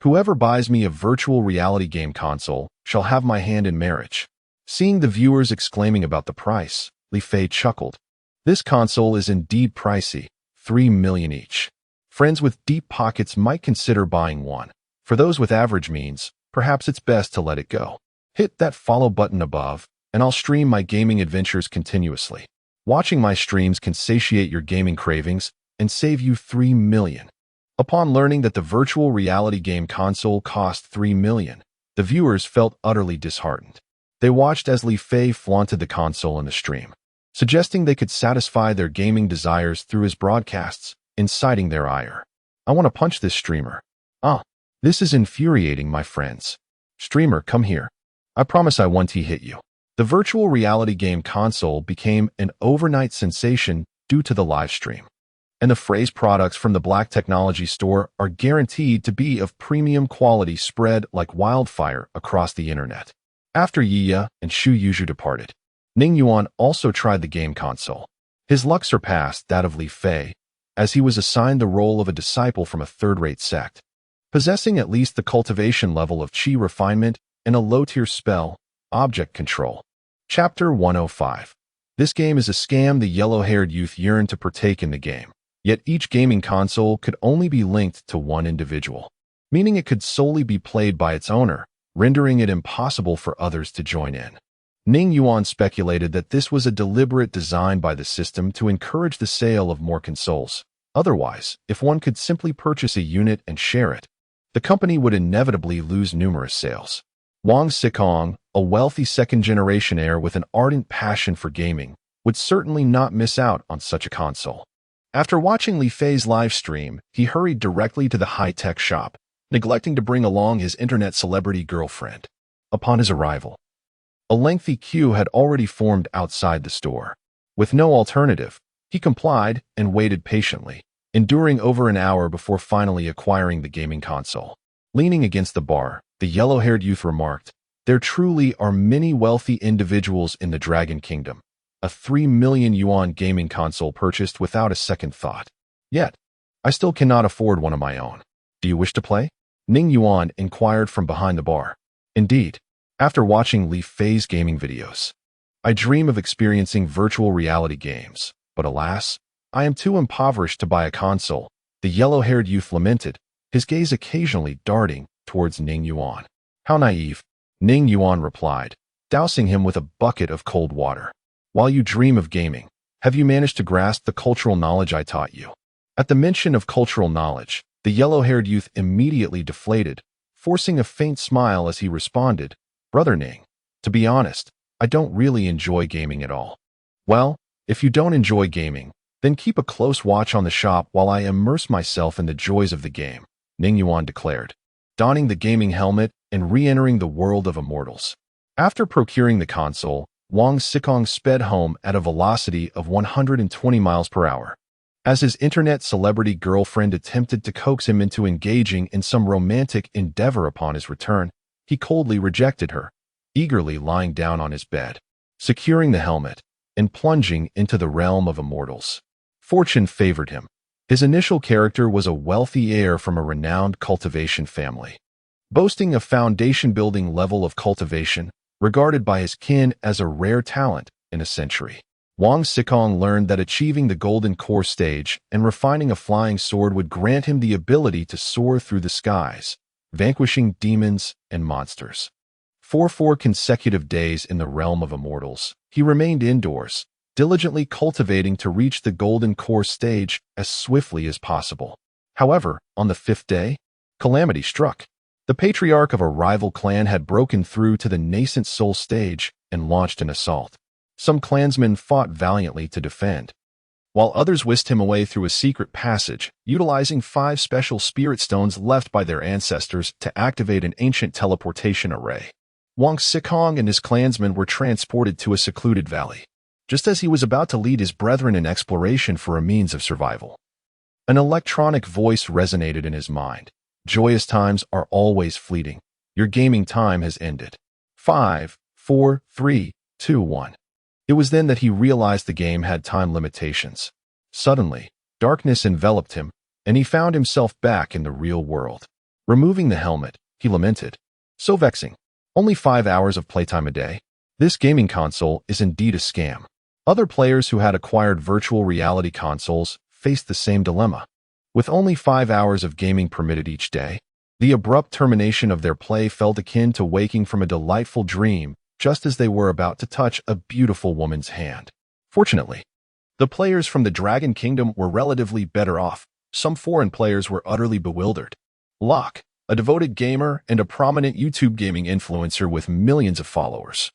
whoever buys me a virtual reality game console shall have my hand in marriage. Seeing the viewers exclaiming about the price, Li Fei chuckled. This console is indeed pricey, $3 million each. Friends with deep pockets might consider buying one. For those with average means, perhaps it's best to let it go. Hit that follow button above, and I'll stream my gaming adventures continuously. Watching my streams can satiate your gaming cravings and save you $3 million. Upon learning that the virtual reality game console cost $3 million, the viewers felt utterly disheartened. They watched as Li Fei flaunted the console in the stream, suggesting they could satisfy their gaming desires through his broadcasts, inciting their ire. I want to punch this streamer. This is infuriating, my friends. Streamer, come here. I promise I won't hit you. The virtual reality game console became an overnight sensation due to the live stream. And the phrase products from the Black Technology Store are guaranteed to be of premium quality spread like wildfire across the internet. After Yiya and Xu Yuzhu departed, Ning Yuan also tried the game console. His luck surpassed that of Li Fei, as he was assigned the role of a disciple from a third-rate sect, possessing at least the cultivation level of Qi refinement and a low-tier spell, object control. Chapter 105. This game is a scam. The yellow-haired youth yearned to partake in the game. Yet each gaming console could only be linked to one individual, meaning it could solely be played by its owner, rendering it impossible for others to join in. Ning Yuan speculated that this was a deliberate design by the system to encourage the sale of more consoles. Otherwise, if one could simply purchase a unit and share it, the company would inevitably lose numerous sales. Wang Xikong, a wealthy second-generation heir with an ardent passion for gaming, would certainly not miss out on such a console. After watching Li Fei's live stream, he hurried directly to the high-tech shop, neglecting to bring along his internet celebrity girlfriend. Upon his arrival, a lengthy queue had already formed outside the store. With no alternative, he complied and waited patiently, enduring over an hour before finally acquiring the gaming console. Leaning against the bar, the yellow-haired youth remarked, "There truly are many wealthy individuals in the Dragon Kingdom. A 3 million yuan gaming console purchased without a second thought. Yet, I still cannot afford one of my own. Do you wish to play?" Ning Yuan inquired from behind the bar. Indeed, after watching Li Fei's gaming videos, I dream of experiencing virtual reality games, but alas, I am too impoverished to buy a console, the yellow-haired youth lamented, his gaze occasionally darting towards Ning Yuan. How naive, Ning Yuan replied, dousing him with a bucket of cold water. While you dream of gaming, have you managed to grasp the cultural knowledge I taught you? At the mention of cultural knowledge, the yellow-haired youth immediately deflated, forcing a faint smile as he responded, Brother Ning, to be honest, I don't really enjoy gaming at all. Well, if you don't enjoy gaming, then keep a close watch on the shop while I immerse myself in the joys of the game, Ning Yuan declared, donning the gaming helmet and re-entering the world of immortals. After procuring the console, Wang Xikong sped home at a velocity of 120 miles per hour. As his internet celebrity girlfriend attempted to coax him into engaging in some romantic endeavor upon his return, he coldly rejected her, eagerly lying down on his bed, securing the helmet, and plunging into the realm of immortals. Fortune favored him. His initial character was a wealthy heir from a renowned cultivation family, boasting a foundation-building level of cultivation, regarded by his kin as a rare talent in a century. Wang Xikong learned that achieving the Golden Core stage and refining a flying sword would grant him the ability to soar through the skies, vanquishing demons and monsters. For 4 consecutive days in the realm of immortals, he remained indoors, diligently cultivating to reach the Golden Core stage as swiftly as possible. However, on the 5th day, calamity struck. The patriarch of a rival clan had broken through to the nascent soul stage and launched an assault. Some clansmen fought valiantly to defend, while others whisked him away through a secret passage, utilizing 5 special spirit stones left by their ancestors to activate an ancient teleportation array. Wang Xikong and his clansmen were transported to a secluded valley, just as he was about to lead his brethren in exploration for a means of survival. An electronic voice resonated in his mind. Joyous times are always fleeting. Your gaming time has ended. 5, 4, 3, 2, 1. It was then that he realized the game had time limitations. Suddenly, darkness enveloped him, and he found himself back in the real world. Removing the helmet, he lamented. So vexing. Only 5 hours of playtime a day. This gaming console is indeed a scam. Other players who had acquired virtual reality consoles faced the same dilemma. With only 5 hours of gaming permitted each day, the abrupt termination of their play felt akin to waking from a delightful dream just as they were about to touch a beautiful woman's hand. Fortunately, the players from the Dragon Kingdom were relatively better off. Some foreign players were utterly bewildered. Locke, a devoted gamer and a prominent YouTube gaming influencer with millions of followers,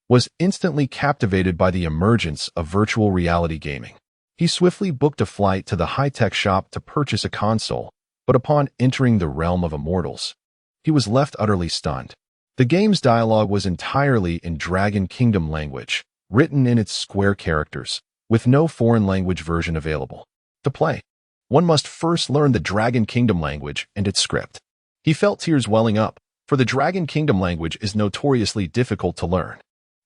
was instantly captivated by the emergence of virtual reality gaming. He swiftly booked a flight to the high-tech shop to purchase a console, but upon entering the realm of immortals, he was left utterly stunned. The game's dialogue was entirely in Dragon Kingdom language, written in its square characters, with no foreign language version available. To play, one must first learn the Dragon Kingdom language and its script. He felt tears welling up, for the Dragon Kingdom language is notoriously difficult to learn.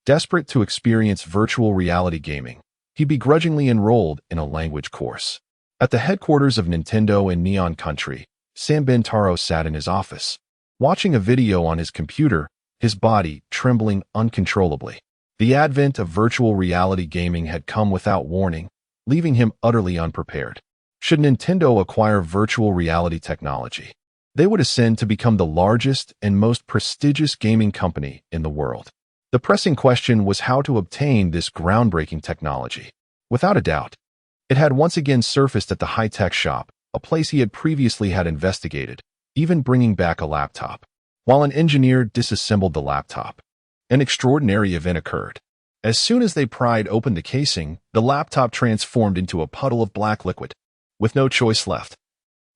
Desperate to experience virtual reality gaming, he begrudgingly enrolled in a language course. At the headquarters of Nintendo in Neon Country, Sam Bentaro sat in his office, watching a video on his computer, his body trembling uncontrollably. The advent of virtual reality gaming had come without warning, leaving him utterly unprepared. Should Nintendo acquire virtual reality technology, they would ascend to become the largest and most prestigious gaming company in the world. The pressing question was how to obtain this groundbreaking technology. Without a doubt, it had once again surfaced at the high-tech shop, a place he had previously had investigated, even bringing back a laptop. While an engineer disassembled the laptop, an extraordinary event occurred. As soon as they pried open the casing, the laptop transformed into a puddle of black liquid. With no choice left,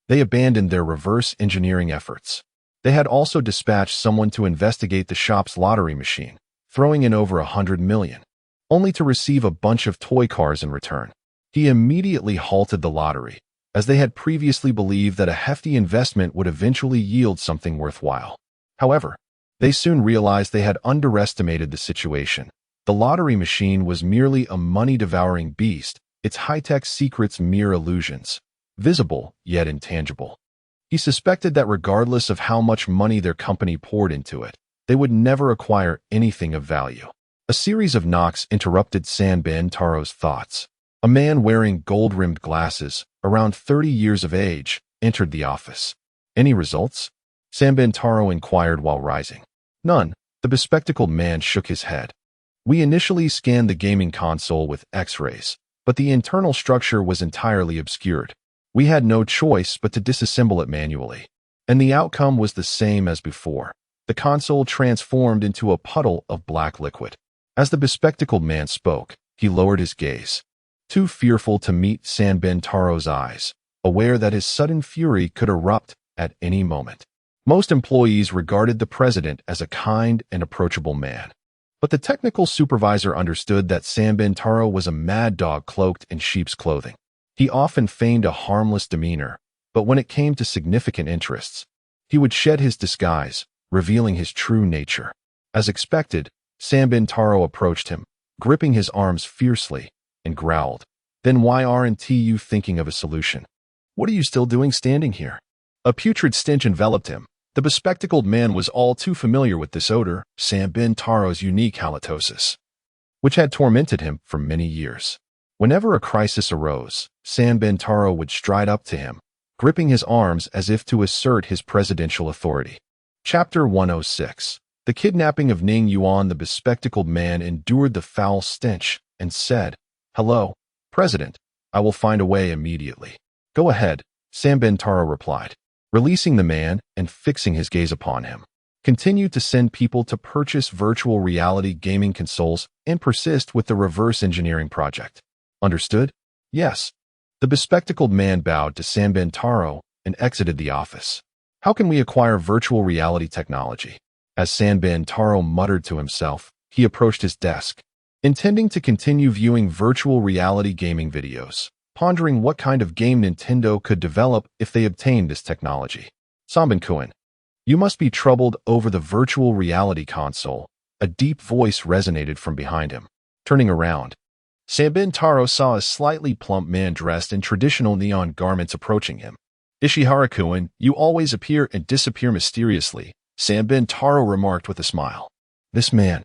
they abandoned their reverse engineering efforts. They had also dispatched someone to investigate the shop's lottery machine, throwing in over 100 million, only to receive a bunch of toy cars in return. He immediately halted the lottery, as they had previously believed that a hefty investment would eventually yield something worthwhile. However, they soon realized they had underestimated the situation. The lottery machine was merely a money-devouring beast, its high-tech secrets mere illusions, visible yet intangible. He suspected that regardless of how much money their company poured into it, they would never acquire anything of value. A series of knocks interrupted Sanbin Taro's thoughts. A man wearing gold-rimmed glasses, around 30 years of age, entered the office. "Any results?" Sanbin Taro inquired while rising. "None." The bespectacled man shook his head. "We initially scanned the gaming console with X-rays, but the internal structure was entirely obscured. We had no choice but to disassemble it manually. And the outcome was the same as before. The console transformed into a puddle of black liquid." As the bespectacled man spoke, he lowered his gaze. Too fearful to meet Sanbin Taro's eyes, aware that his sudden fury could erupt at any moment. Most employees regarded the president as a kind and approachable man. But the technical supervisor understood that Sanbin Taro was a mad dog cloaked in sheep's clothing. He often feigned a harmless demeanor, but when it came to significant interests, he would shed his disguise, revealing his true nature. As expected, Sanbin Taro approached him, gripping his arms fiercely, and growled, "Then why aren't you thinking of a solution? What are you still doing standing here?" A putrid stench enveloped him. The bespectacled man was all too familiar with this odor, Sanbin Taro's unique halitosis, which had tormented him for many years. Whenever a crisis arose, Sanbin Taro would stride up to him, gripping his arms as if to assert his presidential authority. Chapter 106. The kidnapping of Ning Yuan. The bespectacled man endured the foul stench and said, "Hello, President. I will find a way immediately." "Go ahead," Sanbin Taro replied, releasing the man and fixing his gaze upon him. "Continue to send people to purchase virtual reality gaming consoles and persist with the reverse engineering project. Understood?" "Yes." The bespectacled man bowed to Sanbin Taro and exited the office. "How can we acquire virtual reality technology?" As Sanbin Taro muttered to himself, he approached his desk, intending to continue viewing virtual reality gaming videos, pondering what kind of game Nintendo could develop if they obtained this technology. "Sanbin-kun, you must be troubled over the virtual reality console." A deep voice resonated from behind him. Turning around, Sanbin Taro saw a slightly plump man dressed in traditional neon garments approaching him. "Ishihara-kun, you always appear and disappear mysteriously," Sanbin Taro remarked with a smile. This man,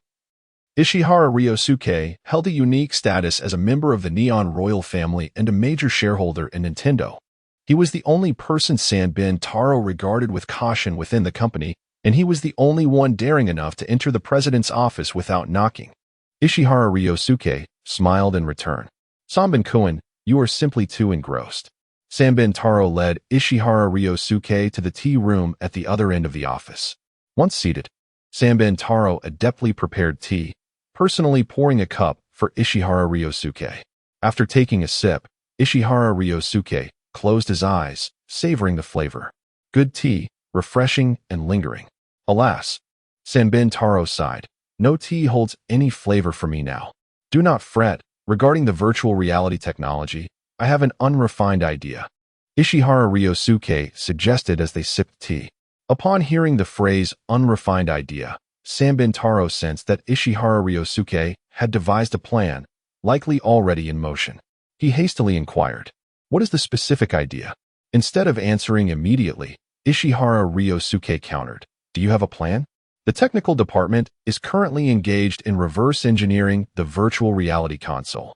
Ishihara Ryosuke, held a unique status as a member of the Neon royal family and a major shareholder in Nintendo. He was the only person Sanbin Taro regarded with caution within the company, and he was the only one daring enough to enter the president's office without knocking. Ishihara Ryosuke smiled in return. "Sanbin-kun, you are simply too engrossed." Sanbin Taro led Ishihara Ryosuke to the tea room at the other end of the office. Once seated, Sanbin Taro adeptly prepared tea, personally pouring a cup for Ishihara Ryosuke. After taking a sip, Ishihara Ryosuke closed his eyes, savoring the flavor. Good tea, refreshing and lingering. "Alas," Sanbin Taro sighed, "no tea holds any flavor for me now." "Do not fret. Regarding the virtual reality technology, I have an unrefined idea," Ishihara Ryosuke suggested as they sipped tea. Upon hearing the phrase unrefined idea, Sanbin Taro sensed that Ishihara Ryosuke had devised a plan, likely already in motion. He hastily inquired, "What is the specific idea?" Instead of answering immediately, Ishihara Ryosuke countered, "Do you have a plan?" "The technical department is currently engaged in reverse engineering the virtual reality console.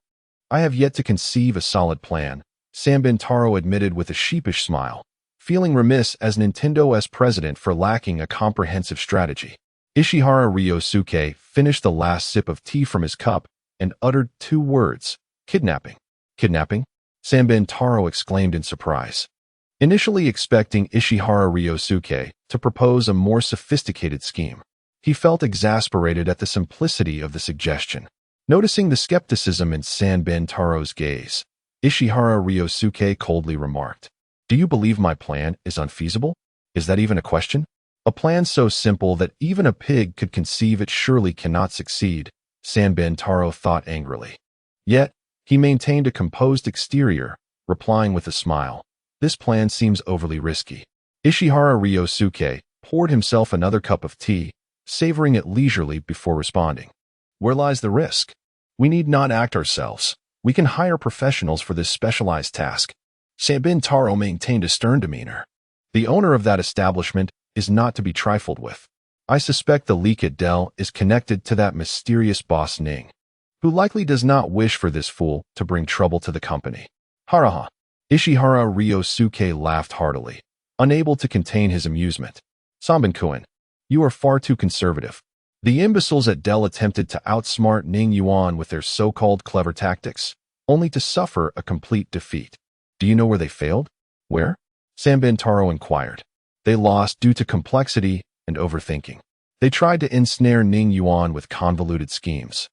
I have yet to conceive a solid plan," Sanbin Taro admitted with a sheepish smile, feeling remiss as Nintendo's president for lacking a comprehensive strategy. Ishihara Ryosuke finished the last sip of tea from his cup and uttered two words, "Kidnapping." "Kidnapping?" Sanbin Taro exclaimed in surprise. Initially expecting Ishihara Ryosuke to propose a more sophisticated scheme, he felt exasperated at the simplicity of the suggestion. Noticing the skepticism in Sanbin Taro's gaze, Ishihara Ryosuke coldly remarked, "Do you believe my plan is unfeasible? Is that even a question? A plan so simple that even a pig could conceive it surely cannot succeed," Sanbin Taro thought angrily. Yet, he maintained a composed exterior, replying with a smile, "This plan seems overly risky." Ishihara Ryosuke poured himself another cup of tea, savoring it leisurely before responding. "Where lies the risk? We need not act ourselves. We can hire professionals for this specialized task." Sanbin Taro maintained a stern demeanor. The owner of that establishment is not to be trifled with. I suspect the leak at Dell is connected to that mysterious boss Ning, who likely does not wish for this fool to bring trouble to the company. Haraha. Ishihara Ryosuke laughed heartily, unable to contain his amusement. Sanbin-kun, you are far too conservative. The imbeciles at Dell attempted to outsmart Ning Yuan with their so-called clever tactics, only to suffer a complete defeat. Do you know where they failed? Where? Sanbin Taro inquired. They lost due to complexity and overthinking. They tried to ensnare Ning Yuan with convoluted schemes,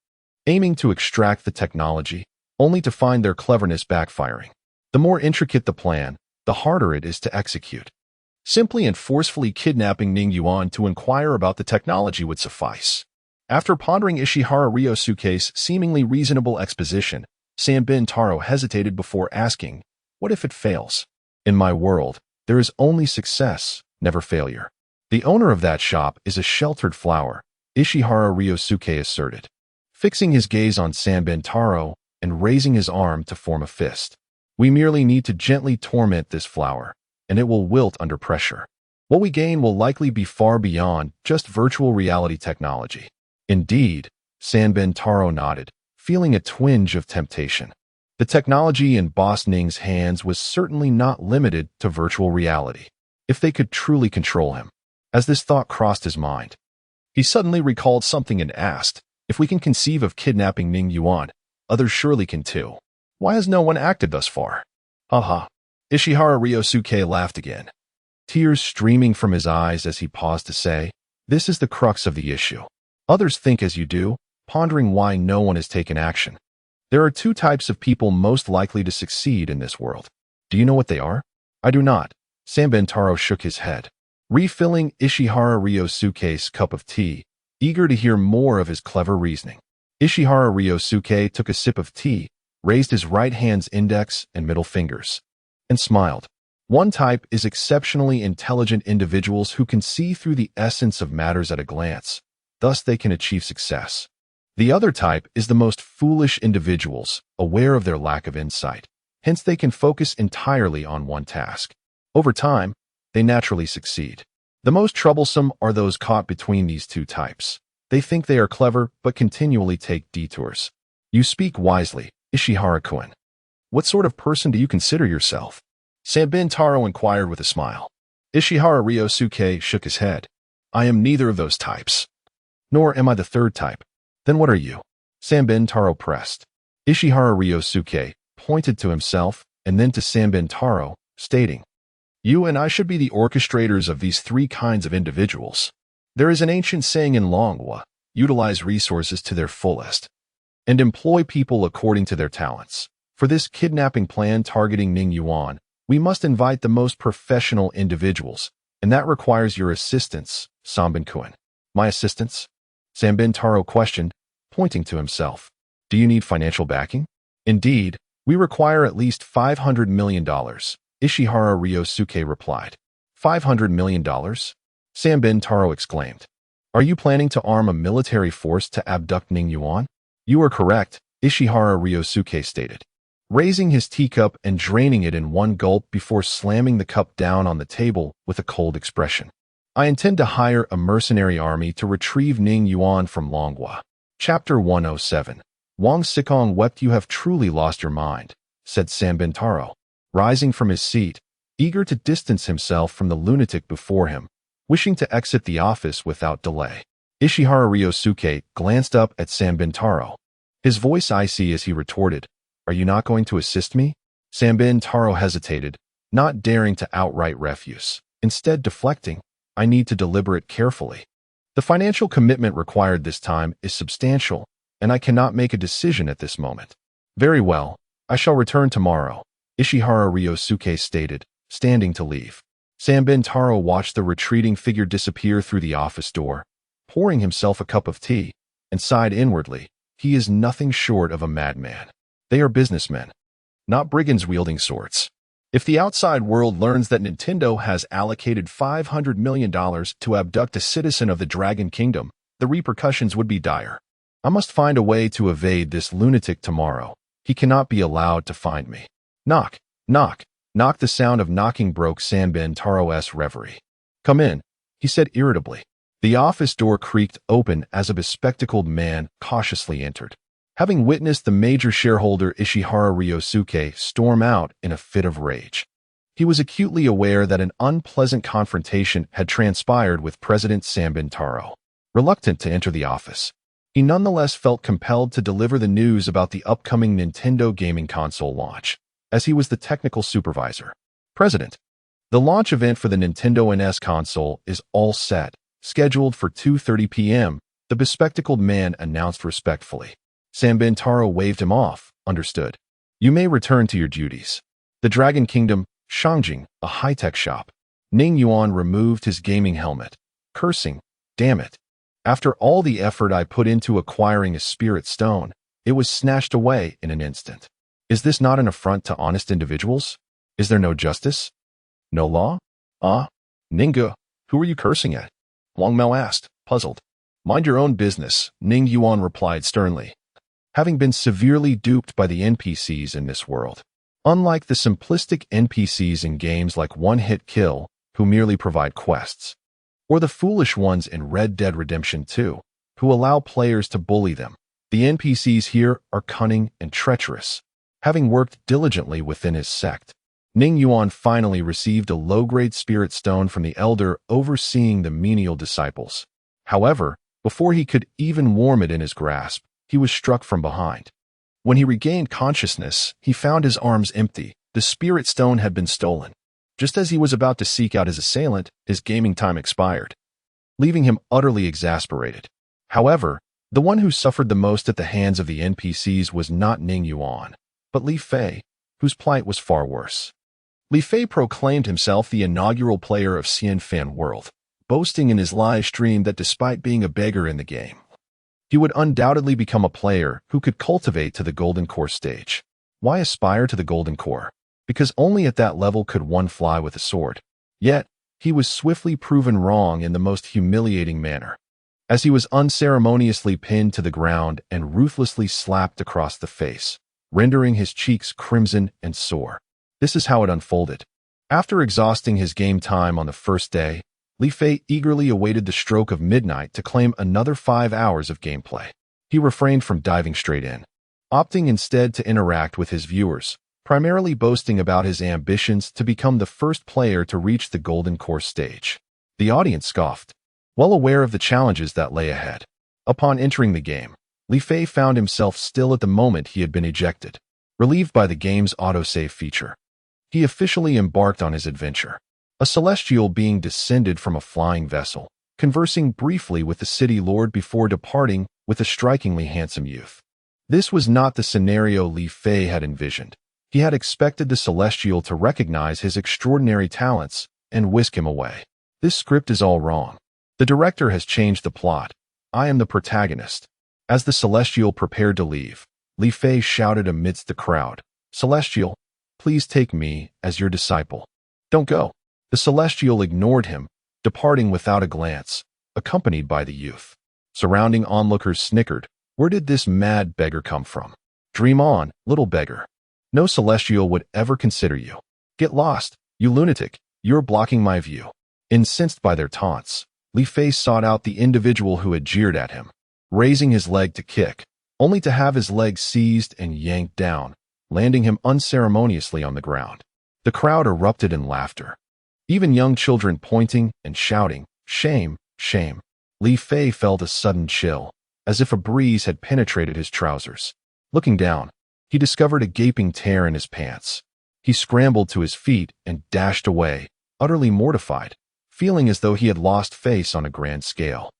aiming to extract the technology, only to find their cleverness backfiring. The more intricate the plan, the harder it is to execute. Simply and forcefully kidnapping Ning Yuan to inquire about the technology would suffice. After pondering Ishihara Ryosuke's seemingly reasonable exposition, Sanbin Taro hesitated before asking, what if it fails? In my world, there is only success, never failure. The owner of that shop is a sheltered flower, Ishihara Ryosuke asserted, fixing his gaze on Sanbin Taro and raising his arm to form a fist. We merely need to gently torment this flower, and it will wilt under pressure. What we gain will likely be far beyond just virtual reality technology. Indeed, Sanbin Taro nodded, feeling a twinge of temptation. The technology in Boss Ning's hands was certainly not limited to virtual reality. If they could truly control him. As this thought crossed his mind, he suddenly recalled something and asked, if we can conceive of kidnapping Ning Yuan, others surely can too. Why has no one acted thus far? Haha. Ishihara Ryosuke laughed again, tears streaming from his eyes as he paused to say, this is the crux of the issue. Others think as you do, pondering why no one has taken action. There are two types of people most likely to succeed in this world. Do you know what they are? I do not. Sanbin Taro shook his head, refilling Ishihara Ryosuke's cup of tea, eager to hear more of his clever reasoning. Ishihara Ryosuke took a sip of tea, raised his right hand's index and middle fingers, and smiled. One type is exceptionally intelligent individuals who can see through the essence of matters at a glance, thus they can achieve success. The other type is the most foolish individuals, aware of their lack of insight, hence they can focus entirely on one task. Over time, they naturally succeed. The most troublesome are those caught between these two types. They think they are clever, but continually take detours. You speak wisely, Ishihara-kun. What sort of person do you consider yourself? Sanbin Taro inquired with a smile. Ishihara Ryosuke shook his head. I am neither of those types. Nor am I the third type. Then what are you? Sanbin Taro pressed. Ishihara Ryosuke pointed to himself and then to Sanbin Taro, stating, you and I should be the orchestrators of these three kinds of individuals. There is an ancient saying in Longwa, utilize resources to their fullest, and employ people according to their talents. For this kidnapping plan targeting Ning Yuan, we must invite the most professional individuals, and that requires your assistance, Sanbin-kun. My assistance? Sanbin Taro questioned, pointing to himself. Do you need financial backing? Indeed, we require at least $500 million, Ishihara Ryosuke replied. $500 million? Sanbin Taro exclaimed. Are you planning to arm a military force to abduct Ning Yuan? You are correct, Ishihara Ryosuke stated, raising his teacup and draining it in one gulp before slamming the cup down on the table with a cold expression. I intend to hire a mercenary army to retrieve Ning Yuan from Longwa. Chapter 107. Wang Sikong wept. You have truly lost your mind, said Sanbin Taro, rising from his seat, eager to distance himself from the lunatic before him, wishing to exit the office without delay. Ishihara Ryosuke glanced up at Sanbin Taro, his voice icy as he retorted, Are you not going to assist me? Sanbin Taro hesitated, not daring to outright refuse, instead deflecting, I need to deliberate carefully. The financial commitment required this time is substantial, and I cannot make a decision at this moment. Very well, I shall return tomorrow, Ishihara Ryosuke stated, standing to leave. Sanbin Taro watched the retreating figure disappear through the office door, pouring himself a cup of tea, and sighed inwardly, he is nothing short of a madman. They are businessmen, not brigands wielding swords. If the outside world learns that Nintendo has allocated $500 million to abduct a citizen of the Dragon Kingdom, the repercussions would be dire. I must find a way to evade this lunatic tomorrow. He cannot be allowed to find me. Knock, knock. Knock the sound of knocking broke Sanbin Taro's reverie. "Come in," he said irritably. The office door creaked open as a bespectacled man cautiously entered. Having witnessed the major shareholder Ishihara Ryosuke storm out in a fit of rage, he was acutely aware that an unpleasant confrontation had transpired with President Sanbin Taro. Reluctant to enter the office, he nonetheless felt compelled to deliver the news about the upcoming Nintendo gaming console launch, as he was the technical supervisor. "President, the launch event for the Nintendo NES console is all set, scheduled for 2:30 p.m., the bespectacled man announced respectfully. Sanbin Taro waved him off. "Understood. You may return to your duties." The Dragon Kingdom, Shangjing, a high-tech shop. Ning Yuan removed his gaming helmet, cursing, "Damn it. After all the effort I put into acquiring a spirit stone, it was snatched away in an instant. Is this not an affront to honest individuals? Is there no justice? No law? Ninga, who are you cursing at?" Wang Mao asked, puzzled. "Mind your own business," Ning Yuan replied sternly. Having been severely duped by the NPCs in this world, unlike the simplistic NPCs in games like One Hit Kill, who merely provide quests, or the foolish ones in Red Dead Redemption 2, who allow players to bully them, the NPCs here are cunning and treacherous. Having worked diligently within his sect, Ning Yuan finally received a low-grade spirit stone from the elder overseeing the menial disciples. However, before he could even warm it in his grasp, he was struck from behind. When he regained consciousness, he found his arms empty. The spirit stone had been stolen. Just as he was about to seek out his assailant, his gaming time expired, leaving him utterly exasperated. However, the one who suffered the most at the hands of the NPCs was not Ning Yuan, but Li Fei, whose plight was far worse. Li Fei proclaimed himself the inaugural player of Xianfan World, boasting in his live stream that despite being a beggar in the game, he would undoubtedly become a player who could cultivate to the Golden Core stage. Why aspire to the Golden Core? Because only at that level could one fly with a sword. Yet, he was swiftly proven wrong in the most humiliating manner, as he was unceremoniously pinned to the ground and ruthlessly slapped across the face, rendering his cheeks crimson and sore. This is how it unfolded. After exhausting his game time on the first day, Li Fei eagerly awaited the stroke of midnight to claim another 5 hours of gameplay. He refrained from diving straight in, opting instead to interact with his viewers, primarily boasting about his ambitions to become the first player to reach the Golden Core stage. The audience scoffed, well aware of the challenges that lay ahead. Upon entering the game, Li Fei found himself still at the moment he had been ejected. Relieved by the game's autosave feature, he officially embarked on his adventure. A celestial being descended from a flying vessel, conversing briefly with the city lord before departing with a strikingly handsome youth. This was not the scenario Li Fei had envisioned. He had expected the celestial to recognize his extraordinary talents and whisk him away. This script is all wrong. The director has changed the plot. I am the protagonist. As the celestial prepared to leave, Li Fei shouted amidst the crowd, "Celestial, please take me as your disciple. Don't go." The celestial ignored him, departing without a glance, accompanied by the youth. Surrounding onlookers snickered. Where did this mad beggar come from? Dream on, little beggar. No celestial would ever consider you. Get lost, you lunatic. You're blocking my view. Incensed by their taunts, Li Fei sought out the individual who had jeered at him, raising his leg to kick, only to have his leg seized and yanked down, landing him unceremoniously on the ground. The crowd erupted in laughter, even young children pointing and shouting, "Shame, shame." Li Fei felt a sudden chill, as if a breeze had penetrated his trousers. Looking down, he discovered a gaping tear in his pants. He scrambled to his feet and dashed away, utterly mortified, feeling as though he had lost face on a grand scale.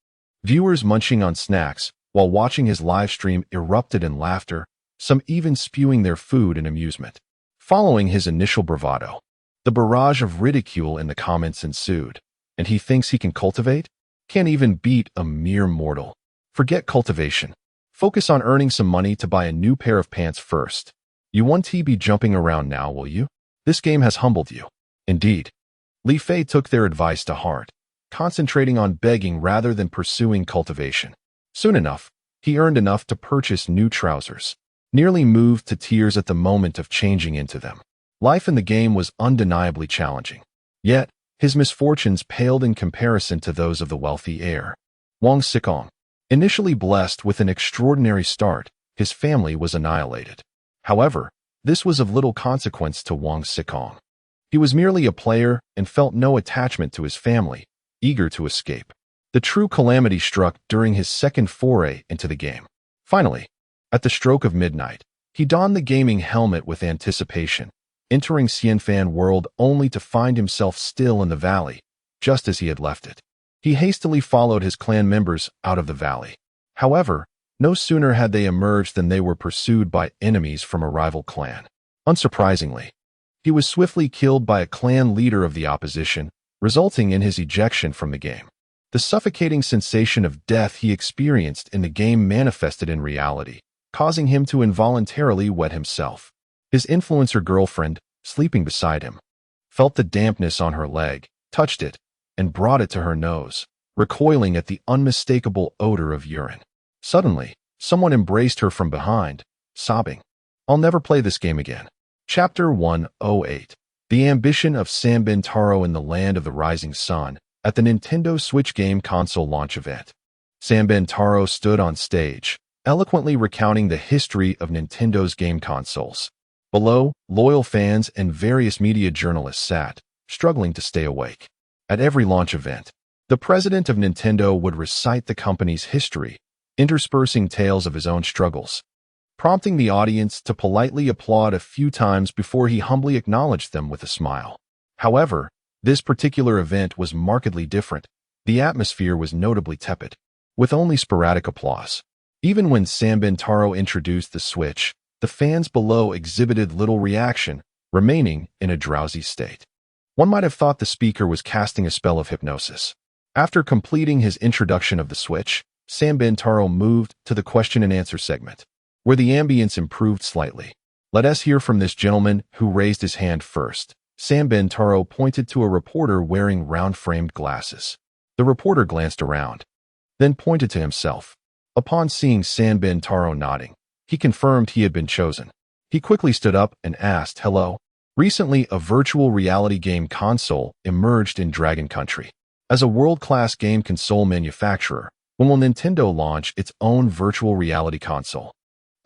Viewers munching on snacks while watching his live stream erupted in laughter, some even spewing their food in amusement. Following his initial bravado, the barrage of ridicule in the comments ensued. And he thinks he can cultivate? Can't even beat a mere mortal. Forget cultivation. Focus on earning some money to buy a new pair of pants first. You won't be jumping around now, will you? This game has humbled you. Indeed. Li Fei took their advice to heart, concentrating on begging rather than pursuing cultivation. Soon enough, he earned enough to purchase new trousers, nearly moved to tears at the moment of changing into them. Life in the game was undeniably challenging. Yet, his misfortunes paled in comparison to those of the wealthy heir. Wang Xikong. Initially blessed with an extraordinary start, his family was annihilated. However, this was of little consequence to Wang Xikong. He was merely a player and felt no attachment to his family, eager to escape. The true calamity struck during his second foray into the game. Finally, at the stroke of midnight, he donned the gaming helmet with anticipation, entering Xianfan world only to find himself still in the valley, just as he had left it. He hastily followed his clan members out of the valley. However, no sooner had they emerged than they were pursued by enemies from a rival clan. Unsurprisingly, he was swiftly killed by a clan leader of the opposition, resulting in his ejection from the game. The suffocating sensation of death he experienced in the game manifested in reality, causing him to involuntarily wet himself. His influencer girlfriend, sleeping beside him, felt the dampness on her leg, touched it, and brought it to her nose, recoiling at the unmistakable odor of urine. Suddenly, someone embraced her from behind, sobbing, "I'll never play this game again." Chapter 108. The Ambition of Sam Bintaro in the Land of the Rising Sun. At the Nintendo Switch game console launch event, Sam Bintaro stood on stage, eloquently recounting the history of Nintendo's game consoles. Below, loyal fans and various media journalists sat, struggling to stay awake. At every launch event, the president of Nintendo would recite the company's history, interspersing tales of his own struggles, prompting the audience to politely applaud a few times before he humbly acknowledged them with a smile. However, this particular event was markedly different. The atmosphere was notably tepid, with only sporadic applause. Even when Sam Bintaro introduced the Switch, the fans below exhibited little reaction, remaining in a drowsy state. One might have thought the speaker was casting a spell of hypnosis. After completing his introduction of the Switch, Sam Bintaro moved to the question and answer segment, where the ambience improved slightly. Let us hear from this gentleman who raised his hand first. Sam Bintaro pointed to a reporter wearing round-framed glasses. The reporter glanced around, then pointed to himself. Upon seeing Sam Bintaro nodding, he confirmed he had been chosen. He quickly stood up and asked, "Hello." Recently, a virtual reality game console emerged in Dragon Country. As a world-class game console manufacturer, when will Nintendo launch its own virtual reality console?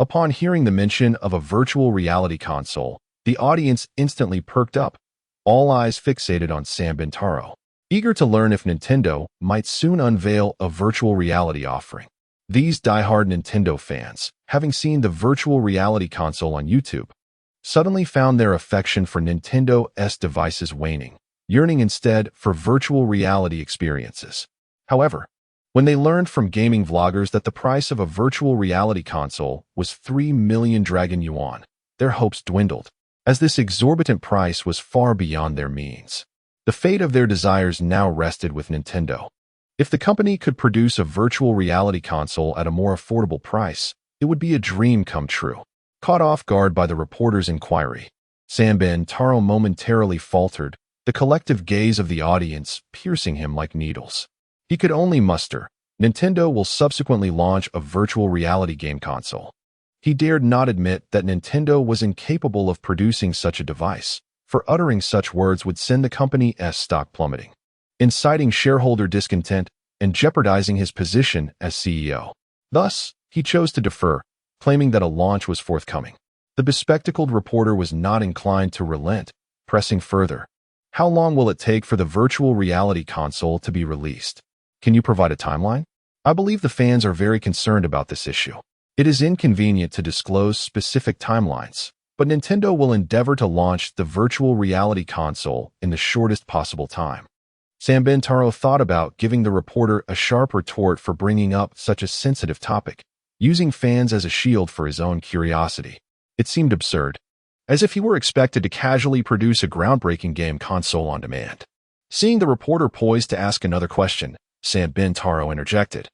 Upon hearing the mention of a virtual reality console, the audience instantly perked up, all eyes fixated on Sam Bintaro, eager to learn if Nintendo might soon unveil a virtual reality offering. These die-hard Nintendo fans, having seen the virtual reality console on YouTube, suddenly found their affection for Nintendo's devices waning, yearning instead for virtual reality experiences. However, when they learned from gaming vloggers that the price of a virtual reality console was 3 million Dragon Yuan, their hopes dwindled, as this exorbitant price was far beyond their means. The fate of their desires now rested with Nintendo. If the company could produce a virtual reality console at a more affordable price, it would be a dream come true. Caught off guard by the reporter's inquiry, Sam Bintaro momentarily faltered, the collective gaze of the audience piercing him like needles. He could only muster, "Nintendo will subsequently launch a virtual reality game console." He dared not admit that Nintendo was incapable of producing such a device, for uttering such words would send the company's stock plummeting, inciting shareholder discontent and jeopardizing his position as CEO. Thus, he chose to defer, claiming that a launch was forthcoming. The bespectacled reporter was not inclined to relent, pressing further. "How long will it take for the virtual reality console to be released? Can you provide a timeline? I believe the fans are very concerned about this issue. It is inconvenient to disclose specific timelines, but Nintendo will endeavor to launch the virtual reality console in the shortest possible time." Sam Bintaro thought about giving the reporter a sharp retort for bringing up such a sensitive topic, using fans as a shield for his own curiosity. It seemed absurd, as if he were expected to casually produce a groundbreaking game console on demand. Seeing the reporter poised to ask another question, Sam Bintaro interjected.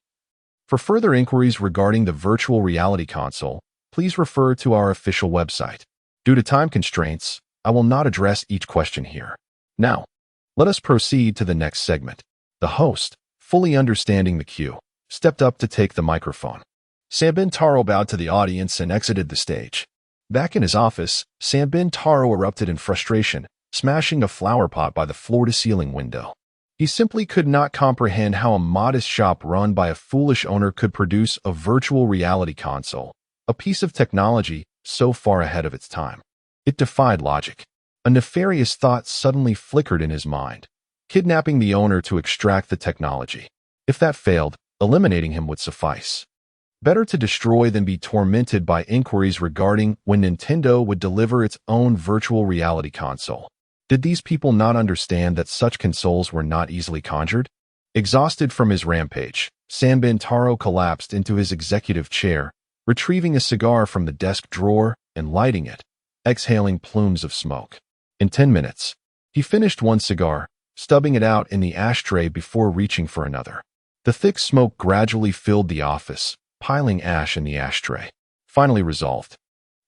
For further inquiries regarding the virtual reality console, please refer to our official website. Due to time constraints, I will not address each question here. Now, let us proceed to the next segment. The host, fully understanding the cue, stepped up to take the microphone. Sam Bintaro bowed to the audience and exited the stage. Back in his office, Sanbin Taro erupted in frustration, smashing a flower pot by the floor-to-ceiling window. He simply could not comprehend how a modest shop run by a foolish owner could produce a virtual reality console, a piece of technology so far ahead of its time. It defied logic. A nefarious thought suddenly flickered in his mind: kidnapping the owner to extract the technology. If that failed, eliminating him would suffice. Better to destroy than be tormented by inquiries regarding when Nintendo would deliver its own virtual reality console. Did these people not understand that such consoles were not easily conjured? Exhausted from his rampage, Sanbin Taro collapsed into his executive chair, retrieving a cigar from the desk drawer and lighting it, exhaling plumes of smoke. In 10 minutes, he finished one cigar, stubbing it out in the ashtray before reaching for another. The thick smoke gradually filled the office, piling ash in the ashtray. Finally resolved,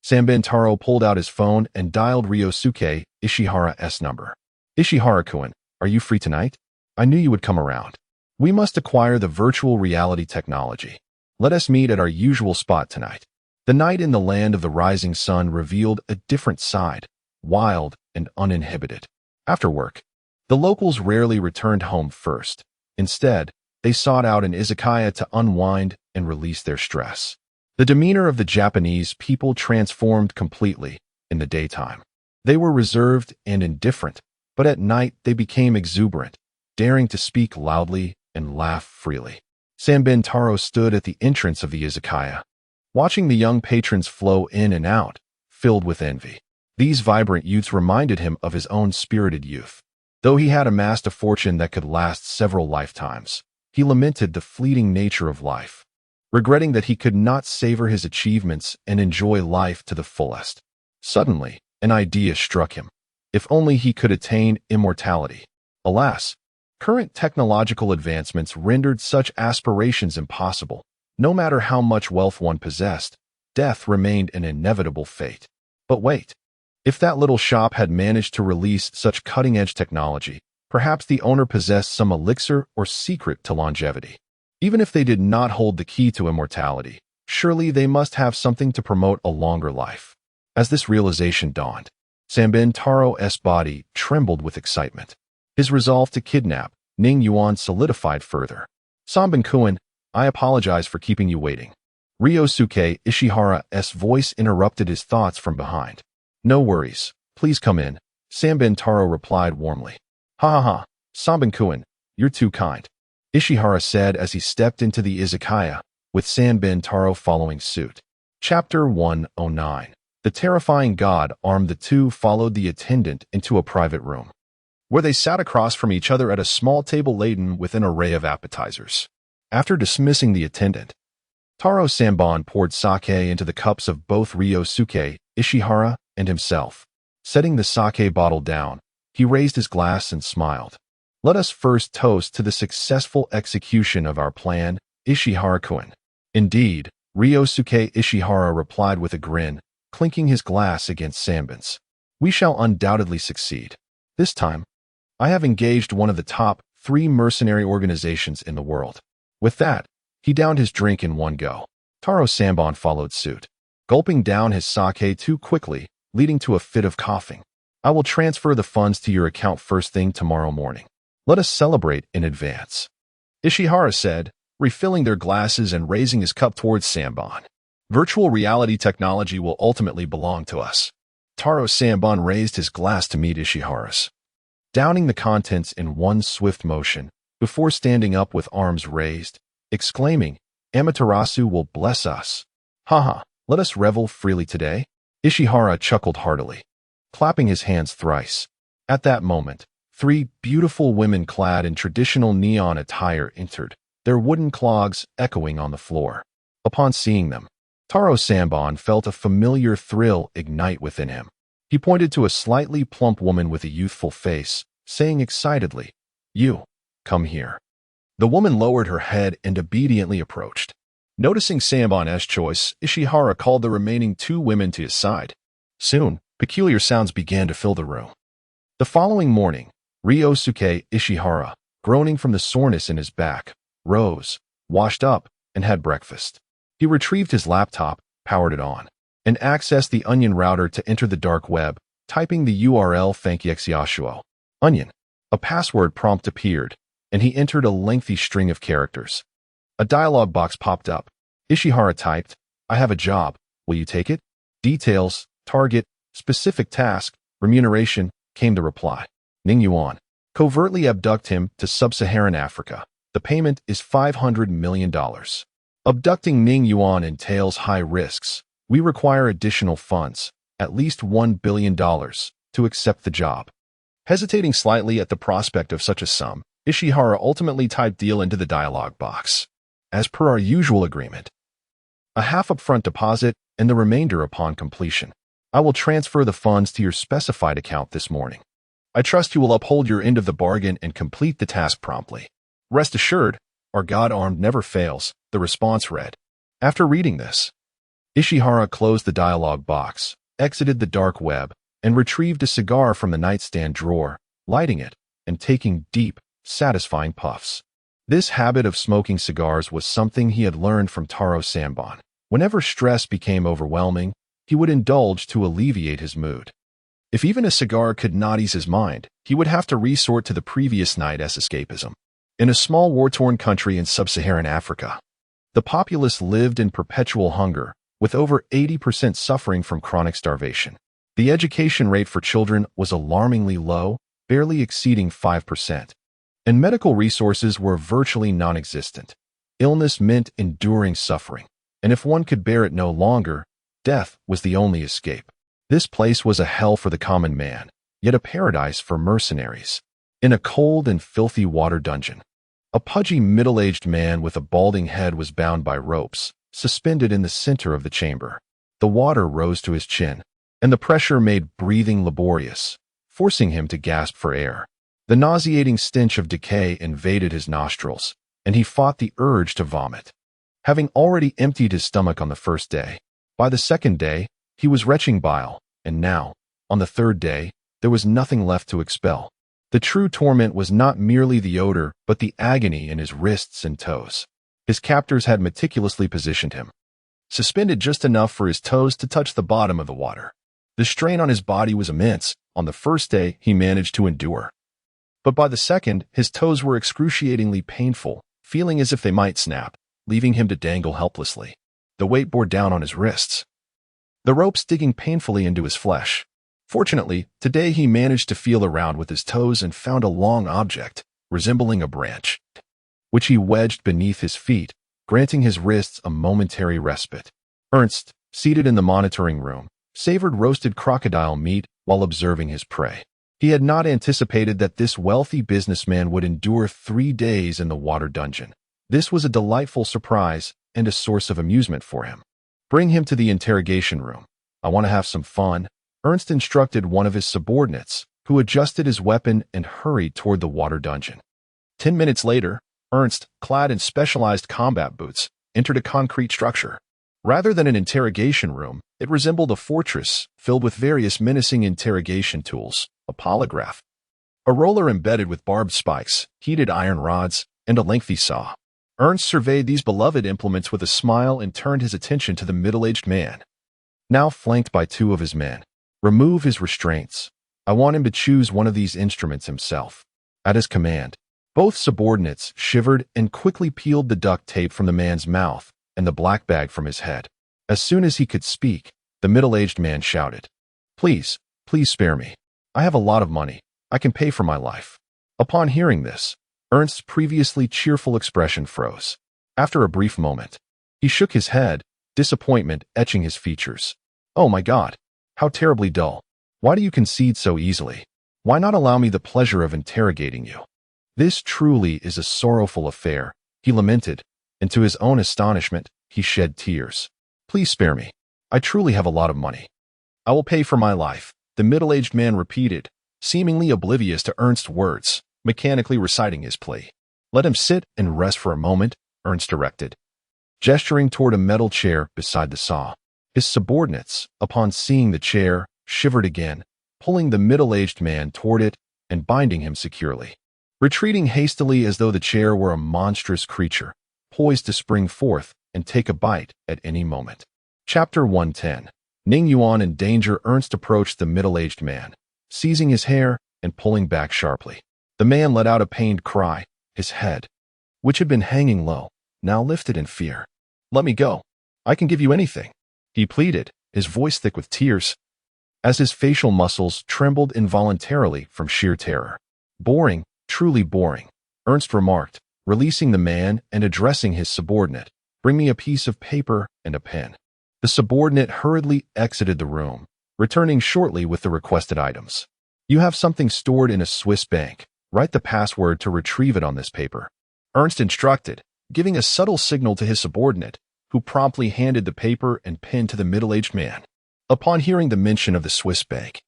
Sanbin Taro pulled out his phone and dialed Ryosuke Ishihara's number. "Ishihara-kun, are you free tonight? I knew you would come around. We must acquire the virtual reality technology. Let us meet at our usual spot tonight." The night in the land of the rising sun revealed a different side, wild and uninhibited. After work, the locals rarely returned home first. Instead, they sought out an izakaya to unwind and release their stress. The demeanor of the Japanese people transformed completely in the daytime. They were reserved and indifferent, but at night they became exuberant, daring to speak loudly and laugh freely. Sanbin Taro stood at the entrance of the izakaya, watching the young patrons flow in and out, filled with envy. These vibrant youths reminded him of his own spirited youth. Though he had amassed a fortune that could last several lifetimes, he lamented the fleeting nature of life, regretting that he could not savor his achievements and enjoy life to the fullest. Suddenly, an idea struck him. If only he could attain immortality. Alas, current technological advancements rendered such aspirations impossible. No matter how much wealth one possessed, death remained an inevitable fate. But wait, if that little shop had managed to release such cutting-edge technology, perhaps the owner possessed some elixir or secret to longevity. Even if they did not hold the key to immortality, surely they must have something to promote a longer life. As this realization dawned, Sanbin Taro's body trembled with excitement. His resolve to kidnap Ning Yuan solidified further. "Sanbin-kun, I apologize for keeping you waiting." Ryosuke Ishihara's voice interrupted his thoughts from behind. "No worries. Please come in," Sanbin Taro replied warmly. "Ha ha ha, Sanbin-kun, you're too kind," Ishihara said as he stepped into the izakaya, with Sanbin Taro following suit. Chapter 109. The terrifying god armed. The two followed the attendant into a private room, where they sat across from each other at a small table laden with an array of appetizers. After dismissing the attendant, Taro Sanbon poured sake into the cups of both Ryosuke Ishihara and himself. Setting the sake bottle down, he raised his glass and smiled. "Let us first toast to the successful execution of our plan, Ishihara-kun." "Indeed," Ryosuke Ishihara replied with a grin, clinking his glass against Sanbin's. "We shall undoubtedly succeed. This time, I have engaged one of the top 3 mercenary organizations in the world." With that, he downed his drink in one go. Taro Sanbon followed suit, gulping down his sake too quickly, leading to a fit of coughing. "I will transfer the funds to your account first thing tomorrow morning. Let us celebrate in advance," Ishihara said, refilling their glasses and raising his cup towards Sanbon. "Virtual reality technology will ultimately belong to us." Taro Sanbon raised his glass to meet Ishihara's, downing the contents in one swift motion, before standing up with arms raised, exclaiming, "Amaterasu will bless us. Haha, let us revel freely today." Ishihara chuckled heartily, clapping his hands thrice. At that moment, 3 beautiful women clad in traditional neon attire entered, their wooden clogs echoing on the floor. Upon seeing them, Taro Sanbon felt a familiar thrill ignite within him. He pointed to a slightly plump woman with a youthful face, saying excitedly, "You, come here." The woman lowered her head and obediently approached. Noticing Sanbon's choice, Ishihara called the remaining 2 women to his side. Soon, peculiar sounds began to fill the room. The following morning, Ryosuke Ishihara, groaning from the soreness in his back, rose, washed up, and had breakfast. He retrieved his laptop, powered it on, and access the Onion router to enter the dark web, typing the URL Fankiexyashuo. Onion. A password prompt appeared, and he entered a lengthy string of characters. A dialog box popped up. Ishihara typed, "I have a job. Will you take it?" Details, target, specific task, remuneration, came the reply. Ning Yuan. Covertly abduct him to sub-Saharan Africa. The payment is $500 million. Abducting Ning Yuan entails high risks. We require additional funds, at least $1 billion, to accept the job. Hesitating slightly at the prospect of such a sum, Ishihara ultimately typed deal into the dialog box. As per our usual agreement, a half upfront deposit and the remainder upon completion. I will transfer the funds to your specified account this morning. I trust you will uphold your end of the bargain and complete the task promptly. Rest assured, our God-armed never fails, the response read. After reading this, Ishihara closed the dialog box, exited the dark web, and retrieved a cigar from the nightstand drawer, lighting it, and taking deep, satisfying puffs. This habit of smoking cigars was something he had learned from Taro Sanbon. Whenever stress became overwhelming, he would indulge to alleviate his mood. If even a cigar could not ease his mind, he would have to resort to the previous night's escapism. In a small war-torn country in sub-Saharan Africa, the populace lived in perpetual hunger, with over 80% suffering from chronic starvation. The education rate for children was alarmingly low, barely exceeding 5%, and medical resources were virtually non-existent. Illness meant enduring suffering, and if one could bear it no longer, death was the only escape. This place was a hell for the common man, yet a paradise for mercenaries. In a cold and filthy water dungeon, a pudgy middle-aged man with a balding head was bound by ropes, suspended in the center of the chamber. The water rose to his chin, and the pressure made breathing laborious, forcing him to gasp for air. The nauseating stench of decay invaded his nostrils, and he fought the urge to vomit. Having already emptied his stomach on the first day, by the second day, he was retching bile, and now, on the third day, there was nothing left to expel. The true torment was not merely the odor, but the agony in his wrists and toes. His captors had meticulously positioned him, suspended just enough for his toes to touch the bottom of the water. The strain on his body was immense. On the first day, he managed to endure. But by the second, his toes were excruciatingly painful, feeling as if they might snap, leaving him to dangle helplessly. The weight bore down on his wrists, the ropes digging painfully into his flesh. Fortunately, today he managed to feel around with his toes and found a long object, resembling a branch, which he wedged beneath his feet, granting his wrists a momentary respite. Ernst, seated in the monitoring room, savored roasted crocodile meat while observing his prey. He had not anticipated that this wealthy businessman would endure 3 days in the water dungeon. This was a delightful surprise and a source of amusement for him. Bring him to the interrogation room. I want to have some fun. Ernst instructed one of his subordinates, who adjusted his weapon and hurried toward the water dungeon. 10 minutes later, Ernst, clad in specialized combat boots, entered a concrete structure. Rather than an interrogation room, it resembled a fortress filled with various menacing interrogation tools, a polygraph, a roller embedded with barbed spikes, heated iron rods, and a lengthy saw. Ernst surveyed these beloved implements with a smile and turned his attention to the middle-aged man, now flanked by 2 of his men. Remove his restraints. I want him to choose one of these instruments himself. At his command, both subordinates shivered and quickly peeled the duct tape from the man's mouth and the black bag from his head. As soon as he could speak, the middle-aged man shouted, please spare me. I have a lot of money. I can pay for my life." Upon hearing this, Ernst's previously cheerful expression froze. After a brief moment, he shook his head, disappointment etching his features. "Oh my God, how terribly dull. Why do you concede so easily? Why not allow me the pleasure of interrogating you? This truly is a sorrowful affair," he lamented, and to his own astonishment, he shed tears. "Please spare me. I truly have a lot of money. I will pay for my life," the middle-aged man repeated, seemingly oblivious to Ernst's words, mechanically reciting his plea. "Let him sit and rest for a moment," Ernst directed, gesturing toward a metal chair beside the saw. His subordinates, upon seeing the chair, shivered again, pulling the middle-aged man toward it and binding him securely. Retreating hastily as though the chair were a monstrous creature, poised to spring forth and take a bite at any moment. Chapter 110. Ning Yuan in danger, Ernst approached the middle-aged man, seizing his hair and pulling back sharply. The man let out a pained cry, his head, which had been hanging low, now lifted in fear. "Let me go. I can give you anything," he pleaded, his voice thick with tears, as his facial muscles trembled involuntarily from sheer terror. "Boring, truly boring," Ernst remarked, releasing the man and addressing his subordinate. "Bring me a piece of paper and a pen." The subordinate hurriedly exited the room, returning shortly with the requested items. "You have something stored in a Swiss bank. Write the password to retrieve it on this paper," Ernst instructed, giving a subtle signal to his subordinate, who promptly handed the paper and pen to the middle-aged man. Upon hearing the mention of the Swiss bank,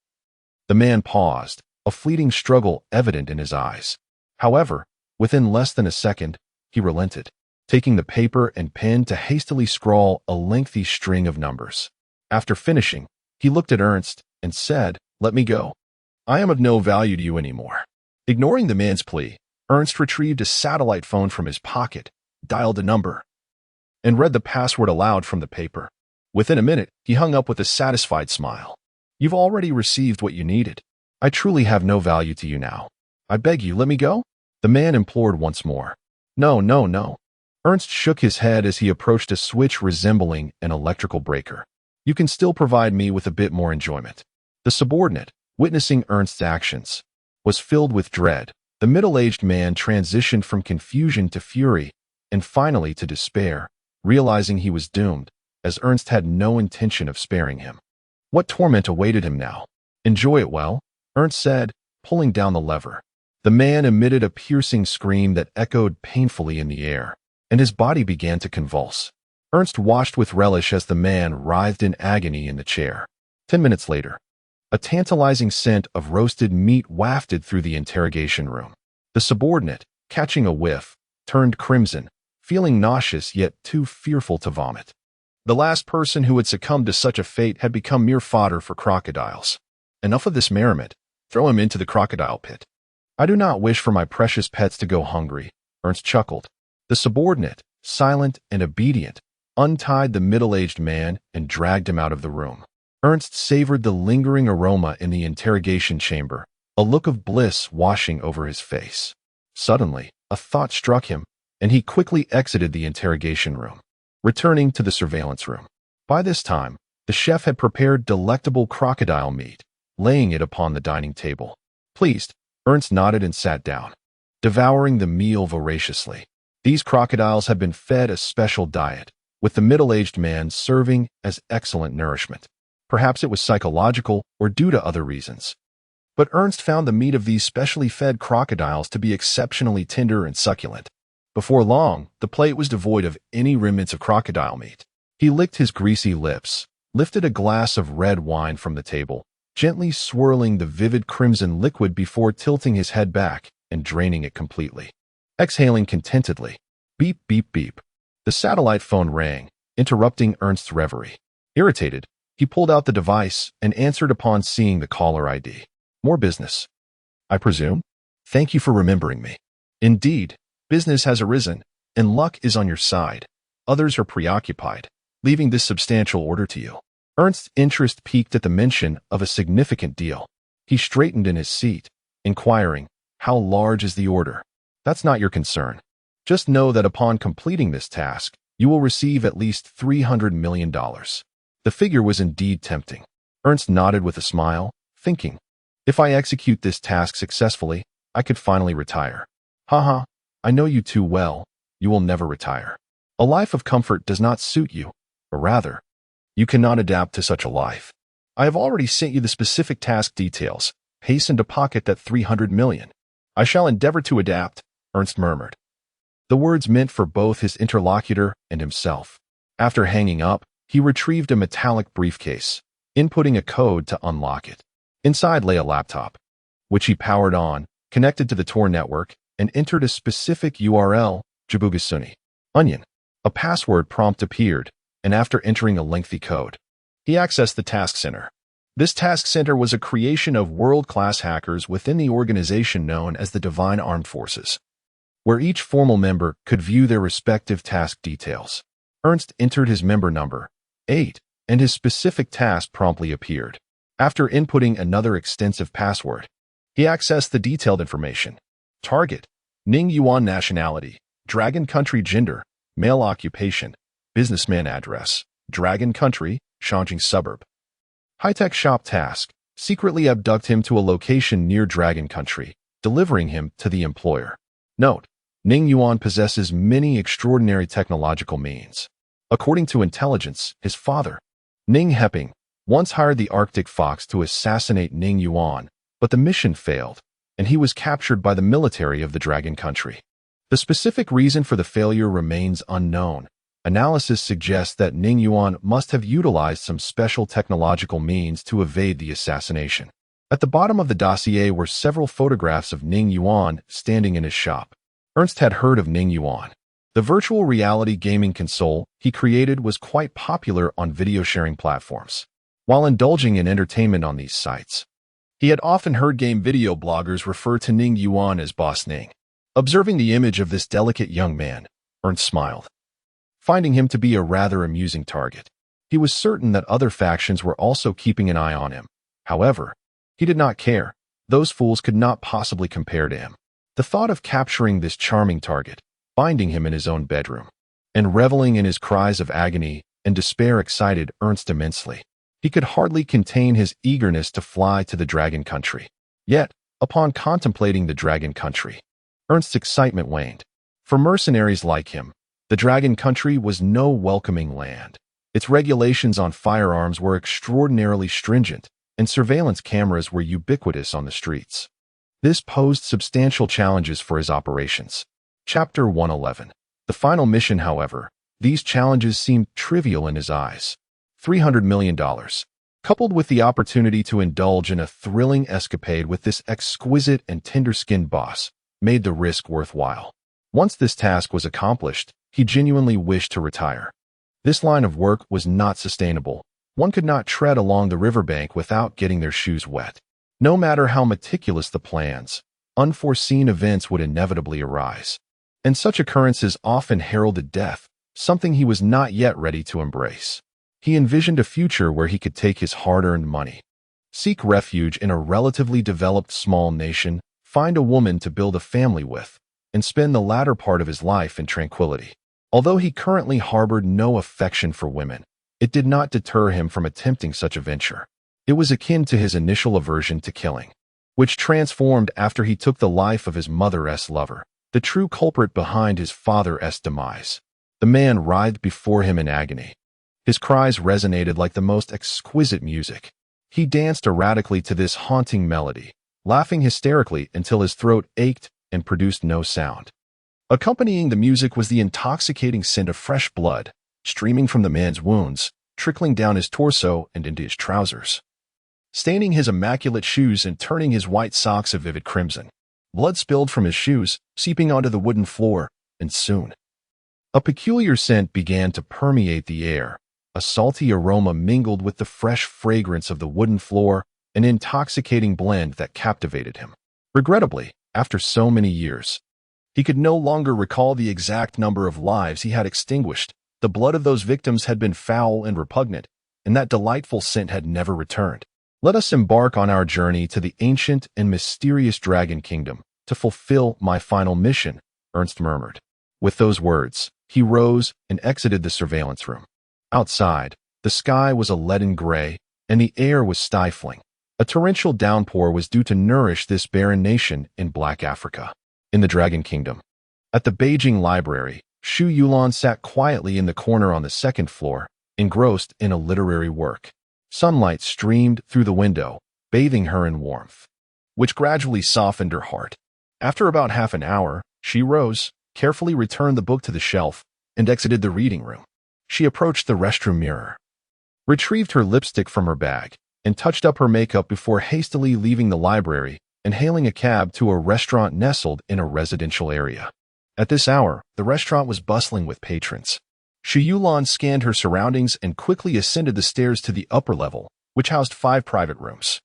the man paused, a fleeting struggle evident in his eyes. However, within less than a second, he relented, taking the paper and pen to hastily scrawl a lengthy string of numbers. After finishing, he looked at Ernst and said, "Let me go. I am of no value to you anymore." Ignoring the man's plea, Ernst retrieved a satellite phone from his pocket, dialed a number, and read the password aloud from the paper. Within a minute, he hung up with a satisfied smile. "You've already received what you needed. I truly have no value to you now. I beg you, let me go?" the man implored once more. "No, no, no." Ernst shook his head as he approached a switch resembling an electrical breaker. "You can still provide me with a bit more enjoyment." The subordinate, witnessing Ernst's actions, was filled with dread. The middle-aged man transitioned from confusion to fury and finally to despair, realizing he was doomed, as Ernst had no intention of sparing him. What torment awaited him now? "Enjoy it well," Ernst said, pulling down the lever. The man emitted a piercing scream that echoed painfully in the air, and his body began to convulse. Ernst watched with relish as the man writhed in agony in the chair. 10 minutes later, a tantalizing scent of roasted meat wafted through the interrogation room. The subordinate, catching a whiff, turned crimson, feeling nauseous yet too fearful to vomit. The last person who had succumbed to such a fate had become mere fodder for crocodiles. Enough of this merriment. Throw him into the crocodile pit. "I do not wish for my precious pets to go hungry," Ernst chuckled. The subordinate, silent and obedient, untied the middle-aged man and dragged him out of the room. Ernst savored the lingering aroma in the interrogation chamber, a look of bliss washing over his face. Suddenly, a thought struck him, and he quickly exited the interrogation room, returning to the surveillance room. By this time, the chef had prepared delectable crocodile meat, laying it upon the dining table. Pleased, Ernst nodded and sat down, devouring the meal voraciously. These crocodiles had been fed a special diet, with the middle-aged man serving as excellent nourishment. Perhaps it was psychological or due to other reasons. But Ernst found the meat of these specially fed crocodiles to be exceptionally tender and succulent. Before long, the plate was devoid of any remnants of crocodile meat. He licked his greasy lips, lifted a glass of red wine from the table, gently swirling the vivid crimson liquid before tilting his head back and draining it completely. Exhaling contentedly. Beep, beep, beep. The satellite phone rang, interrupting Ernst's reverie. Irritated, he pulled out the device and answered upon seeing the caller ID. "More business, I presume? Thank you for remembering me. Indeed, business has arisen, and luck is on your side. Others are preoccupied, leaving this substantial order to you." Ernst's interest piqued at the mention of a significant deal. He straightened in his seat, inquiring, "How large is the order?" "That's not your concern. Just know that upon completing this task, you will receive at least $300 million. The figure was indeed tempting. Ernst nodded with a smile, thinking, "If I execute this task successfully, I could finally retire." "Haha, I know you too well. You will never retire. A life of comfort does not suit you, or rather, you cannot adapt to such a life. I have already sent you the specific task details. Hasten to pocket that $300 million. I shall endeavor to adapt," Ernst murmured, the words meant for both his interlocutor and himself. After hanging up, he retrieved a metallic briefcase, inputting a code to unlock it. Inside lay a laptop, which he powered on, connected to the Tor network, and entered a specific URL, Jabugasuni. Onion. A password prompt appeared, and after entering a lengthy code, he accessed the task center. This task center was a creation of world-class hackers within the organization known as the Divine Armed Forces, where each formal member could view their respective task details. Ernst entered his member number, 8, and his specific task promptly appeared. After inputting another extensive password, he accessed the detailed information. Target: Ning Yuan, nationality, Dragon Country, gender, male, occupation, businessman, address, Dragon Country, Shangjing suburb. High-tech shop task: secretly abduct him to a location near Dragon Country, delivering him to the employer. Note: Ning Yuan possesses many extraordinary technological means. According to intelligence, his father, Ning Heping, once hired the Arctic Fox to assassinate Ning Yuan, but the mission failed, and he was captured by the military of the Dragon Country. The specific reason for the failure remains unknown. Analysis suggests that Ning Yuan must have utilized some special technological means to evade the assassination. At the bottom of the dossier were several photographs of Ning Yuan standing in his shop. Ernst had heard of Ning Yuan. The virtual reality gaming console he created was quite popular on video-sharing platforms. While indulging in entertainment on these sites, he had often heard game video bloggers refer to Ning Yuan as Boss Ning. Observing the image of this delicate young man, Ernst smiled, finding him to be a rather amusing target. He was certain that other factions were also keeping an eye on him. However, he did not care. Those fools could not possibly compare to him. The thought of capturing this charming target, finding him in his own bedroom, and reveling in his cries of agony and despair excited Ernst immensely. He could hardly contain his eagerness to fly to the Dragon Country. Yet, upon contemplating the Dragon Country, Ernst's excitement waned. For mercenaries like him, the Dragon Country was no welcoming land. Its regulations on firearms were extraordinarily stringent, and surveillance cameras were ubiquitous on the streets. This posed substantial challenges for his operations. Chapter 111. The final mission, however, these challenges seemed trivial in his eyes. $300 million. Coupled with the opportunity to indulge in a thrilling escapade with this exquisite and tender-skinned boss, made the risk worthwhile. Once this task was accomplished, he genuinely wished to retire. This line of work was not sustainable. One could not tread along the riverbank without getting their shoes wet. No matter how meticulous the plans, unforeseen events would inevitably arise. And such occurrences often heralded death, something he was not yet ready to embrace. He envisioned a future where he could take his hard-earned money, seek refuge in a relatively developed small nation, find a woman to build a family with, and spend the latter part of his life in tranquility. Although he currently harbored no affection for women, it did not deter him from attempting such a venture. It was akin to his initial aversion to killing, which transformed after he took the life of his mother's lover, the true culprit behind his father's demise. The man writhed before him in agony. His cries resonated like the most exquisite music. He danced erratically to this haunting melody, laughing hysterically until his throat ached and produced no sound. Accompanying the music was the intoxicating scent of fresh blood, streaming from the man's wounds, trickling down his torso and into his trousers, staining his immaculate shoes and turning his white socks a vivid crimson. Blood spilled from his shoes, seeping onto the wooden floor, and soon a peculiar scent began to permeate the air. A salty aroma mingled with the fresh fragrance of the wooden floor, an intoxicating blend that captivated him. Regrettably, after so many years, he could no longer recall the exact number of lives he had extinguished. The blood of those victims had been foul and repugnant, and that delightful scent had never returned. Let us embark on our journey to the ancient and mysterious Dragon Kingdom to fulfill my final mission, Ernst murmured. With those words, he rose and exited the surveillance room. Outside, the sky was a leaden gray, and the air was stifling. A torrential downpour was due to nourish this barren nation in Black Africa. In the Dragon Kingdom, at the Beijing Library, Xu Yulan sat quietly in the corner on the second floor, engrossed in a literary work. Sunlight streamed through the window, bathing her in warmth, which gradually softened her heart. After about half an hour, she rose, carefully returned the book to the shelf, and exited the reading room. She approached the restroom mirror, retrieved her lipstick from her bag, and touched up her makeup before hastily leaving the library and hailing a cab to a restaurant nestled in a residential area. At this hour, the restaurant was bustling with patrons. Xu Yulan scanned her surroundings and quickly ascended the stairs to the upper level, which housed 5 private rooms.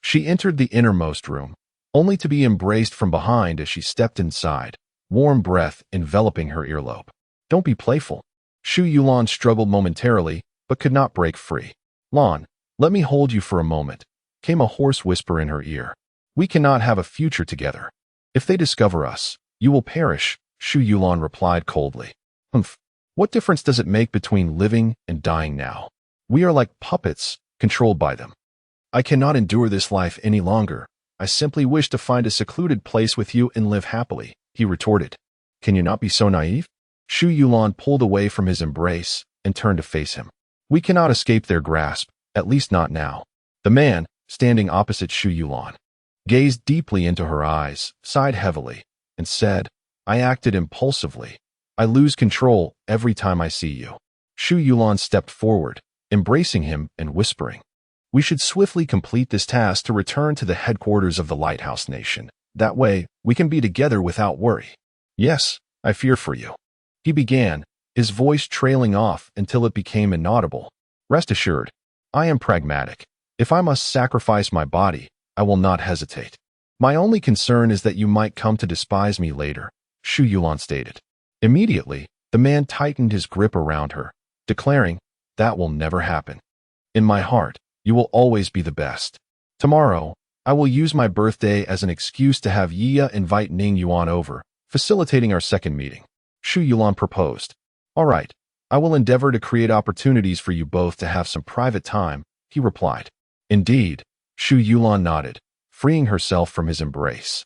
She entered the innermost room, only to be embraced from behind as she stepped inside, warm breath enveloping her earlobe. Don't be playful. Xu Yulan struggled momentarily, but could not break free. "Lon, let me hold you for a moment," came a hoarse whisper in her ear. "We cannot have a future together. If they discover us, you will perish," Shu Yulon replied coldly. "Humph. What difference does it make between living and dying now? We are like puppets, controlled by them. I cannot endure this life any longer. I simply wish to find a secluded place with you and live happily," he retorted. "Can you not be so naive?" Shu Yulon pulled away from his embrace and turned to face him. "We cannot escape their grasp, at least not now." The man, standing opposite Shu Yulon, gazed deeply into her eyes, sighed heavily, and said, "I acted impulsively. I lose control every time I see you." Shu Yulon stepped forward, embracing him and whispering, "We should swiftly complete this task to return to the headquarters of the Lighthouse Nation. That way, we can be together without worry." "Yes, I fear for you," he began, his voice trailing off until it became inaudible. "Rest assured, I am pragmatic. If I must sacrifice my body, I will not hesitate. My only concern is that you might come to despise me later," Shu Yulon stated. Immediately, the man tightened his grip around her, declaring, "That will never happen. In my heart, you will always be the best. Tomorrow, I will use my birthday as an excuse to have Yiya invite Ning Yuan over, facilitating our second meeting." Shu Yulon proposed. "All right, I will endeavor to create opportunities for you both to have some private time," he replied. "Indeed," Shu Yulon nodded, freeing herself from his embrace,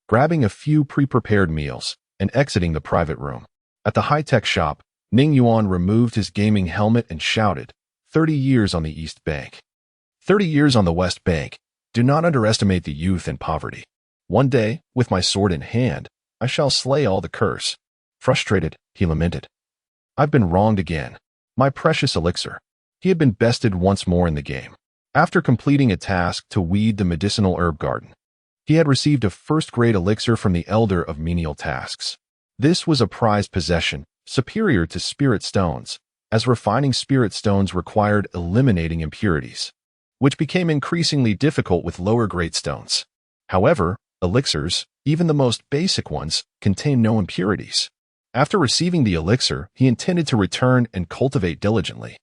grabbing a few pre-prepared meals, and exiting the private room. At the high-tech shop, Ning Yuan removed his gaming helmet and shouted, 30 years on the East Bank. 30 years on the West Bank. Do not underestimate the youth and poverty. One day, with my sword in hand, I shall slay all the curse." Frustrated, he lamented, "I've been wronged again. My precious elixir." He had been bested once more in the game. After completing a task to weed the medicinal herb garden, he had received a first-grade elixir from the Elder of Menial Tasks. This was a prized possession, superior to spirit stones, as refining spirit stones required eliminating impurities, which became increasingly difficult with lower-grade stones. However, elixirs, even the most basic ones, contain no impurities. After receiving the elixir, he intended to return and cultivate diligently.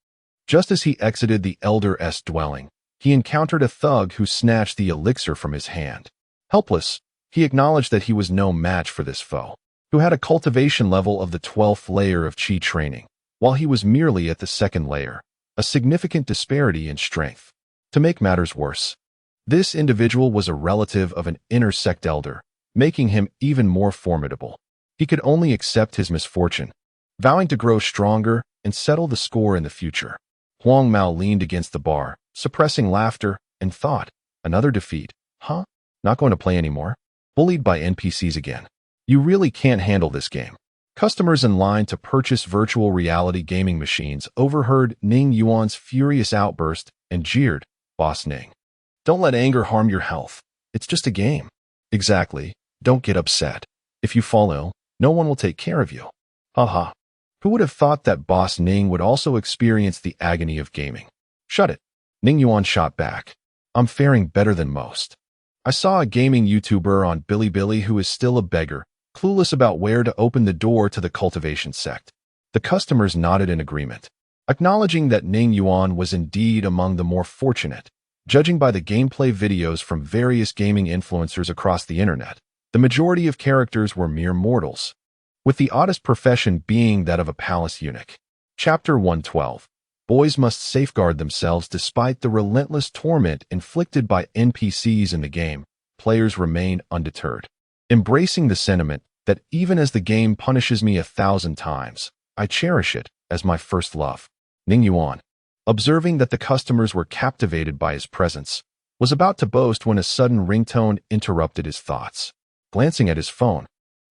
Just as he exited the Elder's dwelling, he encountered a thug who snatched the elixir from his hand. Helpless, he acknowledged that he was no match for this foe, who had a cultivation level of the 12th layer of Qi training, while he was merely at the 2nd layer, a significant disparity in strength. To make matters worse, this individual was a relative of an inner sect elder, making him even more formidable. He could only accept his misfortune, vowing to grow stronger and settle the score in the future. Huang Mao leaned against the bar, suppressing laughter, and thought, "Another defeat, huh? Not going to play anymore? Bullied by NPCs again. You really can't handle this game." Customers in line to purchase virtual reality gaming machines overheard Ning Yuan's furious outburst and jeered, "Boss Ning, don't let anger harm your health. It's just a game." "Exactly. Don't get upset. If you fall ill, no one will take care of you." Haha. Who would have thought that Boss Ning would also experience the agony of gaming? "Shut it." Ning Yuan shot back. "I'm faring better than most. I saw a gaming YouTuber on Bilibili who is still a beggar, clueless about where to open the door to the cultivation sect." The customers nodded in agreement, acknowledging that Ning Yuan was indeed among the more fortunate. Judging by the gameplay videos from various gaming influencers across the internet, the majority of characters were mere mortals, with the oddest profession being that of a palace eunuch. Chapter 112. Boys must safeguard themselves despite the relentless torment inflicted by NPCs in the game. Players remain undeterred, embracing the sentiment that even as the game punishes me 1,000 times, I cherish it as my first love. Ning Yuan, observing that the customers were captivated by his presence, was about to boast when a sudden ringtone interrupted his thoughts. Glancing at his phone,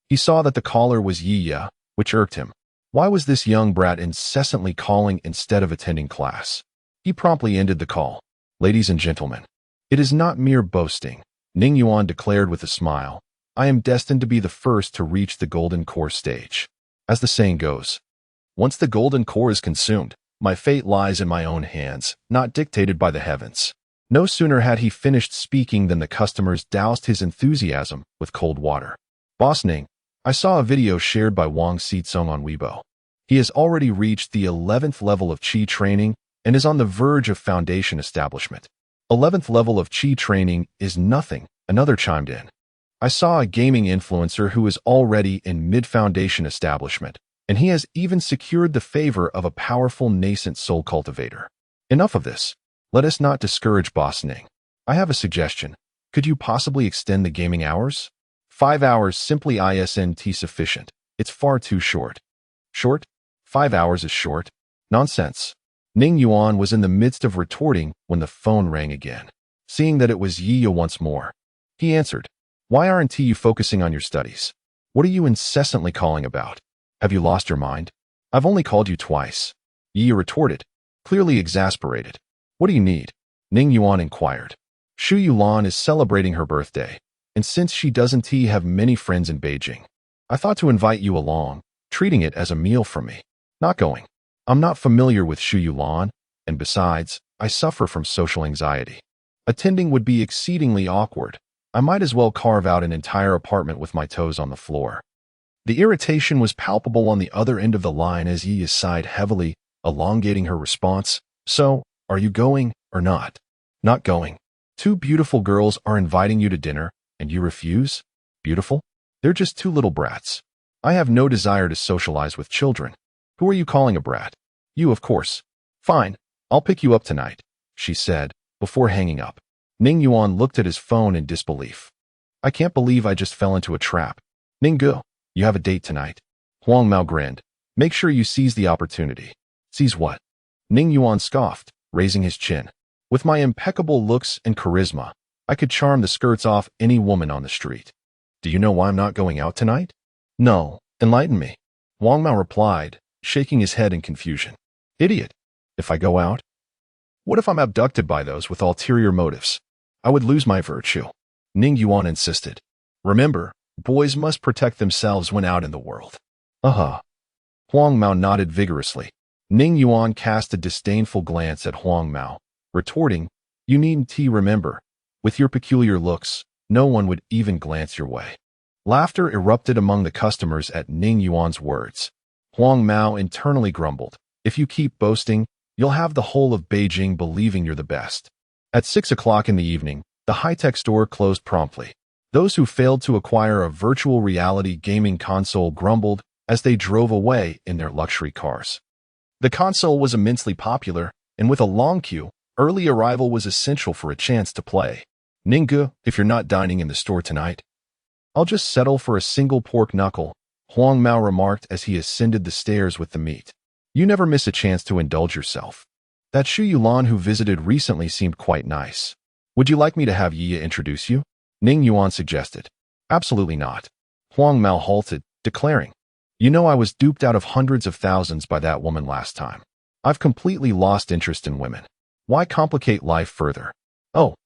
he saw that the caller was Yiya, which irked him. Why was this young brat incessantly calling instead of attending class? He promptly ended the call. "Ladies and gentlemen, it is not mere boasting," Ning Yuan declared with a smile. "I am destined to be the first to reach the golden core stage. As the saying goes, once the golden core is consumed, my fate lies in my own hands, not dictated by the heavens." No sooner had he finished speaking than the customers doused his enthusiasm with cold water. "Boss Ning, I saw a video shared by Wang Sitsong on Weibo. He has already reached the 11th level of Qi training and is on the verge of foundation establishment. 11th level of Qi training is nothing, another chimed in. I saw a gaming influencer who is already in mid-foundation establishment, and he has even secured the favor of a powerful nascent soul cultivator. Enough of this. Let us not discourage Boss Ning. I have a suggestion. Could you possibly extend the gaming hours? 5 hours simply isn't sufficient. It's far too short. Short? 5 hours is short. Nonsense. Ning Yuan was in the midst of retorting when the phone rang again. Seeing that it was Yiya once more, he answered, "Why aren't you focusing on your studies? What are you incessantly calling about? Have you lost your mind? I've only called you twice." Yiya retorted, clearly exasperated. "What do you need?" Ning Yuan inquired. "Shu Yulan is celebrating her birthday, and since she doesn't have many friends in Beijing, I thought to invite you along, treating it as a meal from me. Not going. I'm not familiar with Shu Yulan, and besides, I suffer from social anxiety. Attending would be exceedingly awkward. I might as well carve out an entire apartment with my toes on the floor." The irritation was palpable on the other end of the line as Yi sighed heavily, elongating her response. "So, are you going or not?" "Not going. 2 beautiful girls are inviting you to dinner, and you refuse? Beautiful? They're just 2 little brats. I have no desire to socialize with children. Who are you calling a brat? You, of course. Fine, I'll pick you up tonight," she said, before hanging up. Ning Yuan looked at his phone in disbelief. "I can't believe I just fell into a trap. Ninggu, you have a date tonight." Huang Mao grinned. "Make sure you seize the opportunity." "Seize what?" Ning Yuan scoffed, raising his chin. "With my impeccable looks and charisma, I could charm the skirts off any woman on the street. Do you know why I'm not going out tonight?" "No, enlighten me." Huang Mao replied, shaking his head in confusion. "Idiot. If I go out? What if I'm abducted by those with ulterior motives? I would lose my virtue." Ning Yuan insisted. "Remember, boys must protect themselves when out in the world." "Uh-huh." Huang Mao nodded vigorously. Ning Yuan cast a disdainful glance at Huang Mao, retorting, "You needn't remember. With your peculiar looks, no one would even glance your way." Laughter erupted among the customers at Ning Yuan's words. Huang Mao internally grumbled, "If you keep boasting, you'll have the whole of Beijing believing you're the best." At 6 o'clock in the evening, the high-tech store closed promptly. Those who failed to acquire a virtual reality gaming console grumbled as they drove away in their luxury cars. The console was immensely popular, and with a long queue, early arrival was essential for a chance to play. "Ninggu, if you're not dining in the store tonight, I'll just settle for a single pork knuckle," Huang Mao remarked as he ascended the stairs with the meat. "You never miss a chance to indulge yourself. That Shu Yulan who visited recently seemed quite nice. Would you like me to have Yiya introduce you?" Ning Yuan suggested. "Absolutely not." Huang Mao halted, declaring, "You know I was duped out of hundreds of thousands by that woman last time. I've completely lost interest in women. Why complicate life further?" "Oh,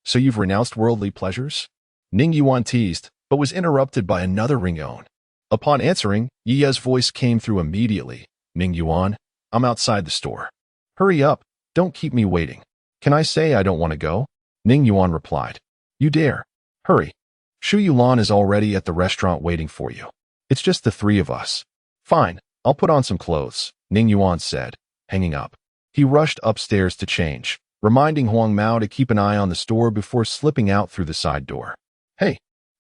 so you've renounced worldly pleasures?" Ning Yuan teased, but was interrupted by another ringtone. Upon answering, Yiya's voice came through immediately. "Ning Yuan, I'm outside the store. Hurry up, don't keep me waiting." "Can I say I don't want to go?" Ning Yuan replied. "You dare. Hurry. Shu Yulan is already at the restaurant waiting for you. It's just the 3 of us." "Fine, I'll put on some clothes," Ning Yuan said, hanging up. He rushed upstairs to change, reminding Huang Mao to keep an eye on the store before slipping out through the side door. "Hey!"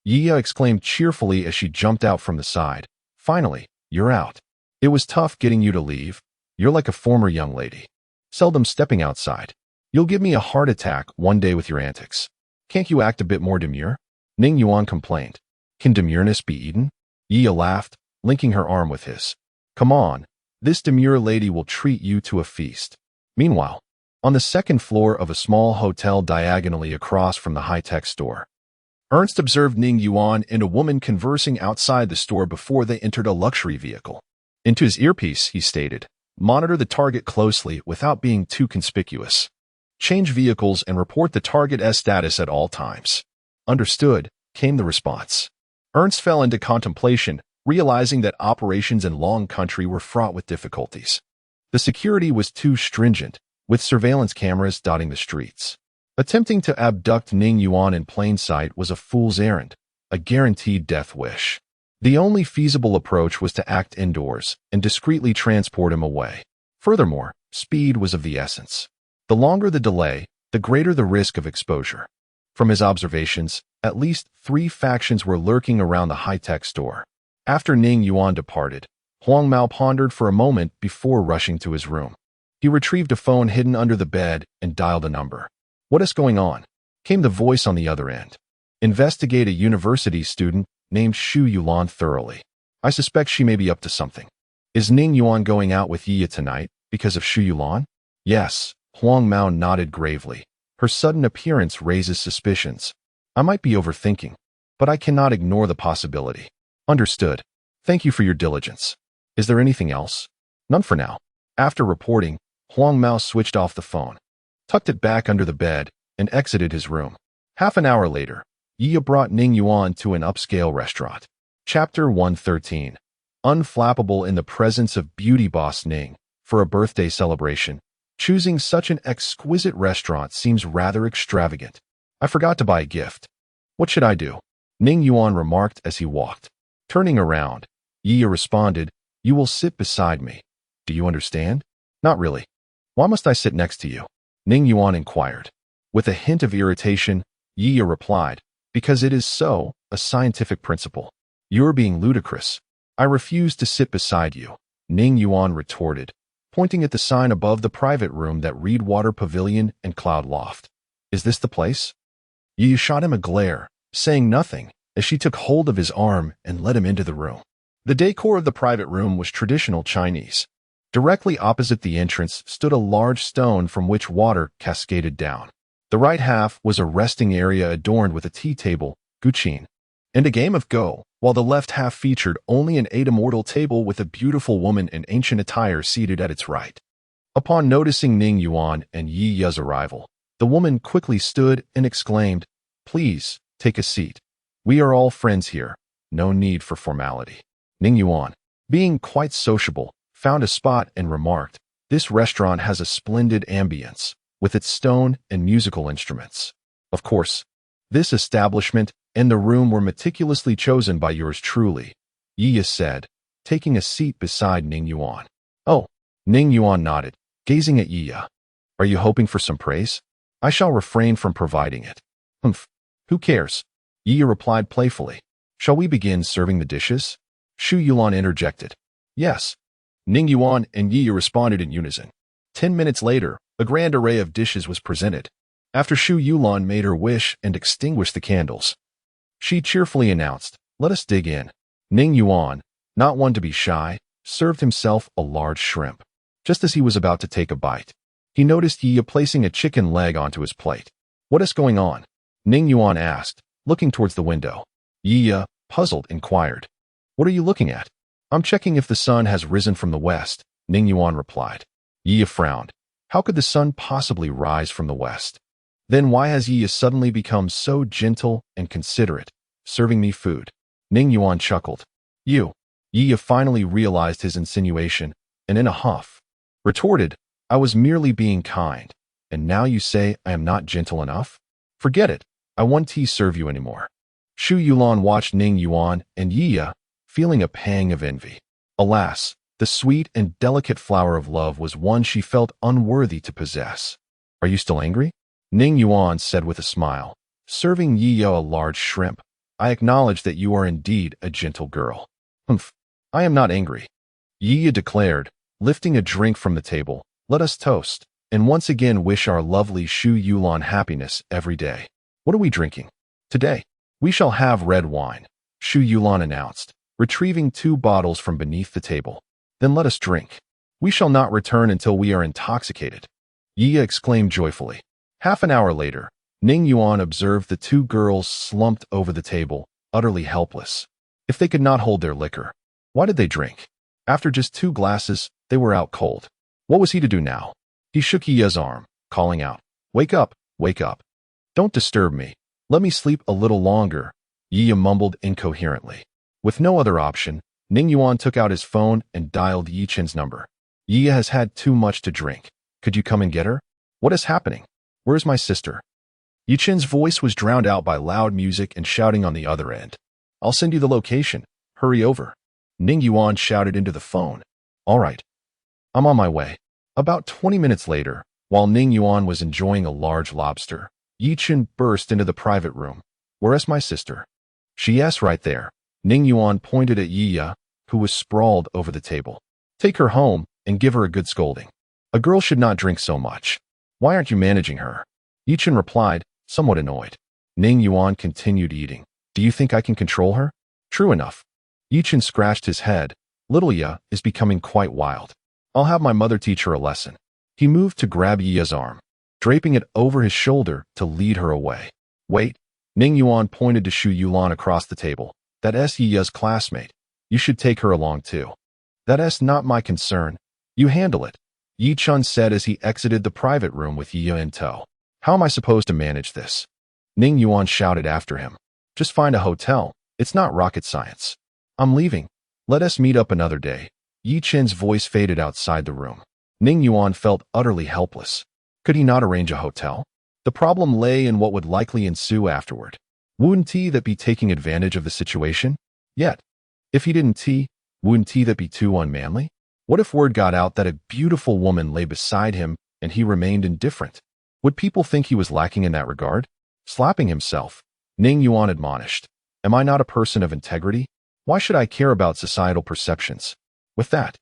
Yiya exclaimed cheerfully as she jumped out from the side. "Finally, you're out. It was tough getting you to leave. You're like a former young lady, seldom stepping outside. You'll give me a heart attack one day with your antics. Can't you act a bit more demure?" Ning Yuan complained. "Can demureness be eaten?" Yiya laughed, linking her arm with his. "Come on, this demure lady will treat you to a feast." Meanwhile, on the second floor of a small hotel diagonally across from the high-tech store, Ernst observed Ning Yuan and a woman conversing outside the store before they entered a luxury vehicle. Into his earpiece, he stated, "Monitor the target closely without being too conspicuous. Change vehicles and report the target as status at all times." "Understood," came the response. Ernst fell into contemplation, realizing that operations in Long Country were fraught with difficulties. The security was too stringent, with surveillance cameras dotting the streets. Attempting to abduct Ning Yuan in plain sight was a fool's errand, a guaranteed death wish. The only feasible approach was to act indoors and discreetly transport him away. Furthermore, speed was of the essence. The longer the delay, the greater the risk of exposure. From his observations, at least 3 factions were lurking around the high-tech store. After Ning Yuan departed, Huang Mao pondered for a moment before rushing to his room. He retrieved a phone hidden under the bed and dialed a number. "What is going on?" came the voice on the other end. "Investigate a university student named Xu Yulan thoroughly. I suspect she may be up to something." "Is Ning Yuan going out with Yiya tonight because of Xu Yulan?" "Yes." Huang Mao nodded gravely. "Her sudden appearance raises suspicions. I might be overthinking, but I cannot ignore the possibility." "Understood. Thank you for your diligence. Is there anything else?" "None for now." After reporting, Huang Mao switched off the phone, tucked it back under the bed, and exited his room. Half an hour later, Yiya brought Ning Yuan to an upscale restaurant. Chapter 113. Unflappable in the presence of beauty boss Ning. For a birthday celebration, choosing such an exquisite restaurant seems rather extravagant. "I forgot to buy a gift. What should I do?" Ning Yuan remarked as he walked. Turning around, Yiya responded, "You will sit beside me. Do you understand?" "Not really." "Why must I sit next to you?" Ning Yuan inquired. With a hint of irritation, Yiya replied, "Because it is so, a scientific principle. You're being ludicrous. I refuse to sit beside you," Ning Yuan retorted, pointing at the sign above the private room that read Water Pavilion and Cloud Loft. "Is this the place?" Yiya shot him a glare, saying nothing, as she took hold of his arm and led him into the room. The decor of the private room was traditional Chinese. Directly opposite the entrance stood a large stone from which water cascaded down. The right half was a resting area adorned with a tea table, guqin, and a game of Go, while the left half featured only an immortal table with a beautiful woman in ancient attire seated at its right. Upon noticing Ning Yuan and Yiya's arrival, the woman quickly stood and exclaimed, "Please, take a seat. We are all friends here. No need for formality." Ning Yuan, being quite sociable, found a spot and remarked, "This restaurant has a splendid ambience, with its stone and musical instruments. Of course, this establishment and the room were meticulously chosen by yours truly," Yiya said, taking a seat beside Ning Yuan. "Oh," Ning Yuan nodded, gazing at Yiya. "Are you hoping for some praise? I shall refrain from providing it." "Humph. Who cares?" Yiya replied playfully. "Shall we begin serving the dishes?" Xu Yulan interjected. "Yes." Ning Yuan and Yiya responded in unison. 10 minutes later, a grand array of dishes was presented. After Xu Yulan made her wish and extinguished the candles, she cheerfully announced, "Let us dig in." Ning Yuan, not one to be shy, served himself a large shrimp. Just as he was about to take a bite, he noticed Yiya placing a chicken leg onto his plate. "What is going on?" Ning Yuan asked, looking towards the window. Yiya, puzzled, inquired, "What are you looking at?" "I'm checking if the sun has risen from the west," Ning Yuan replied. Yiya frowned. How could the sun possibly rise from the west? Then why has Yiya suddenly become so gentle and considerate, serving me food? Ning Yuan chuckled. "You." Yiya finally realized his insinuation, and in a huff, retorted, "I was merely being kind, and now you say I am not gentle enough? Forget it. I won't serve you anymore." Xu Yulan watched Ning Yuan and Yiya, feeling a pang of envy. Alas, the sweet and delicate flower of love was one she felt unworthy to possess. "Are you still angry?" Ning Yuan said with a smile, serving Yiya a large shrimp. "I acknowledge that you are indeed a gentle girl." "Humph, I am not angry," Yiya declared, lifting a drink from the table. "Let us toast, and once again wish our lovely Xu Yulan happiness every day." "What are we drinking?" "Today, we shall have red wine," Xu Yulan announced, retrieving 2 bottles from beneath the table. "Then let us drink. We shall not return until we are intoxicated," Yiya exclaimed joyfully. Half an hour later, Ning Yuan observed the 2 girls slumped over the table, utterly helpless. If they could not hold their liquor, why did they drink? After just 2 glasses, they were out cold. What was he to do now? He shook Yiya's arm, calling out, "Wake up, wake up. Don't disturb me. Let me sleep a little longer," Yiya mumbled incoherently. With no other option, Ning Yuan took out his phone and dialed Yi Chen's number. "Yiya has had too much to drink. Could you come and get her?" "What is happening? Where's my sister?" Yi Chen's voice was drowned out by loud music and shouting on the other end. "I'll send you the location. Hurry over." Ning Yuan shouted into the phone. "All right. I'm on my way." About 20 minutes later, while Ning Yuan was enjoying a large lobster, Yi Chen burst into the private room. "Where's my sister?" "She's right there." Ning Yuan pointed at Yi Ya, who was sprawled over the table. "Take her home and give her a good scolding. A girl should not drink so much. Why aren't you managing her?" Yi Chen replied, somewhat annoyed. Ning Yuan continued eating. "Do you think I can control her?" "True enough." Yi Chen scratched his head. "Little Ya is becoming quite wild. I'll have my mother teach her a lesson." He moved to grab Yi Ya's arm, draping it over his shoulder to lead her away. "Wait." Ning Yuan pointed to Shu Yulan across the table. "That's Yi Ya's classmate. You should take her along too." "That's not my concern. You handle it," Yi Chen said as he exited the private room with Yi Ya in tow. "How am I supposed to manage this?" Ning Yuan shouted after him. "Just find a hotel. It's not rocket science." "I'm leaving. Let us meet up another day." Yi Chen's voice faded outside the room. Ning Yuan felt utterly helpless. Could he not arrange a hotel? The problem lay in what would likely ensue afterward. Wouldn't he that be taking advantage of the situation? Yet, if he didn't wouldn't he that be too unmanly? What if word got out that a beautiful woman lay beside him and he remained indifferent? Would people think he was lacking in that regard? Slapping himself, Ning Yuan admonished, "Am I not a person of integrity? Why should I care about societal perceptions?" With that,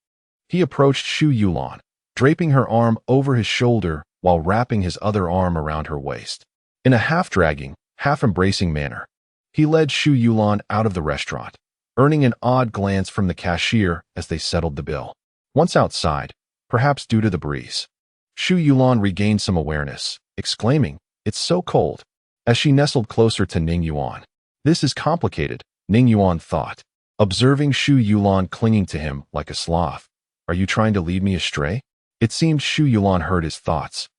he approached Shu Yulan, draping her arm over his shoulder while wrapping his other arm around her waist. In a half-dragging, half-embracing manner, he led Shu Yulan out of the restaurant, earning an odd glance from the cashier as they settled the bill. Once outside, perhaps due to the breeze, Shu Yulan regained some awareness, exclaiming, "It's so cold," as she nestled closer to Ning Yuan. "This is complicated," Ning Yuan thought, observing Shu Yulan clinging to him like a sloth. "Are you trying to lead me astray?" It seemed Shu Yulan heard his thoughts,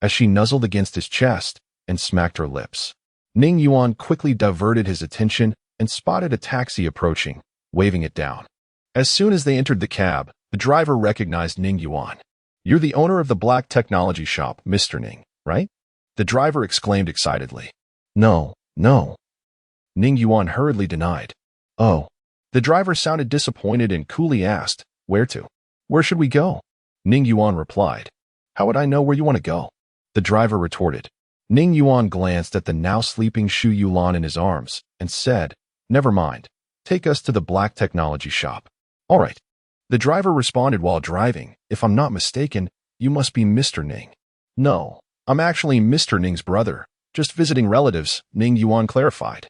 as she nuzzled against his chest and smacked her lips. Ning Yuan quickly diverted his attention and spotted a taxi approaching, waving it down. As soon as they entered the cab, the driver recognized Ning Yuan. "You're the owner of the black technology shop, Mr. Ning, right?" The driver exclaimed excitedly. No. Ning Yuan hurriedly denied. "Oh." The driver sounded disappointed and coolly asked, "Where to?" "Where should we go?" Ning Yuan replied. "How would I know where you want to go?" The driver retorted. Ning Yuan glanced at the now sleeping Shu Yulan in his arms and said, "Never mind. Take us to the black technology shop." "All right." The driver responded while driving. "If I'm not mistaken, you must be Mr. Ning." "No, I'm actually Mr. Ning's brother. Just visiting relatives," Ning Yuan clarified.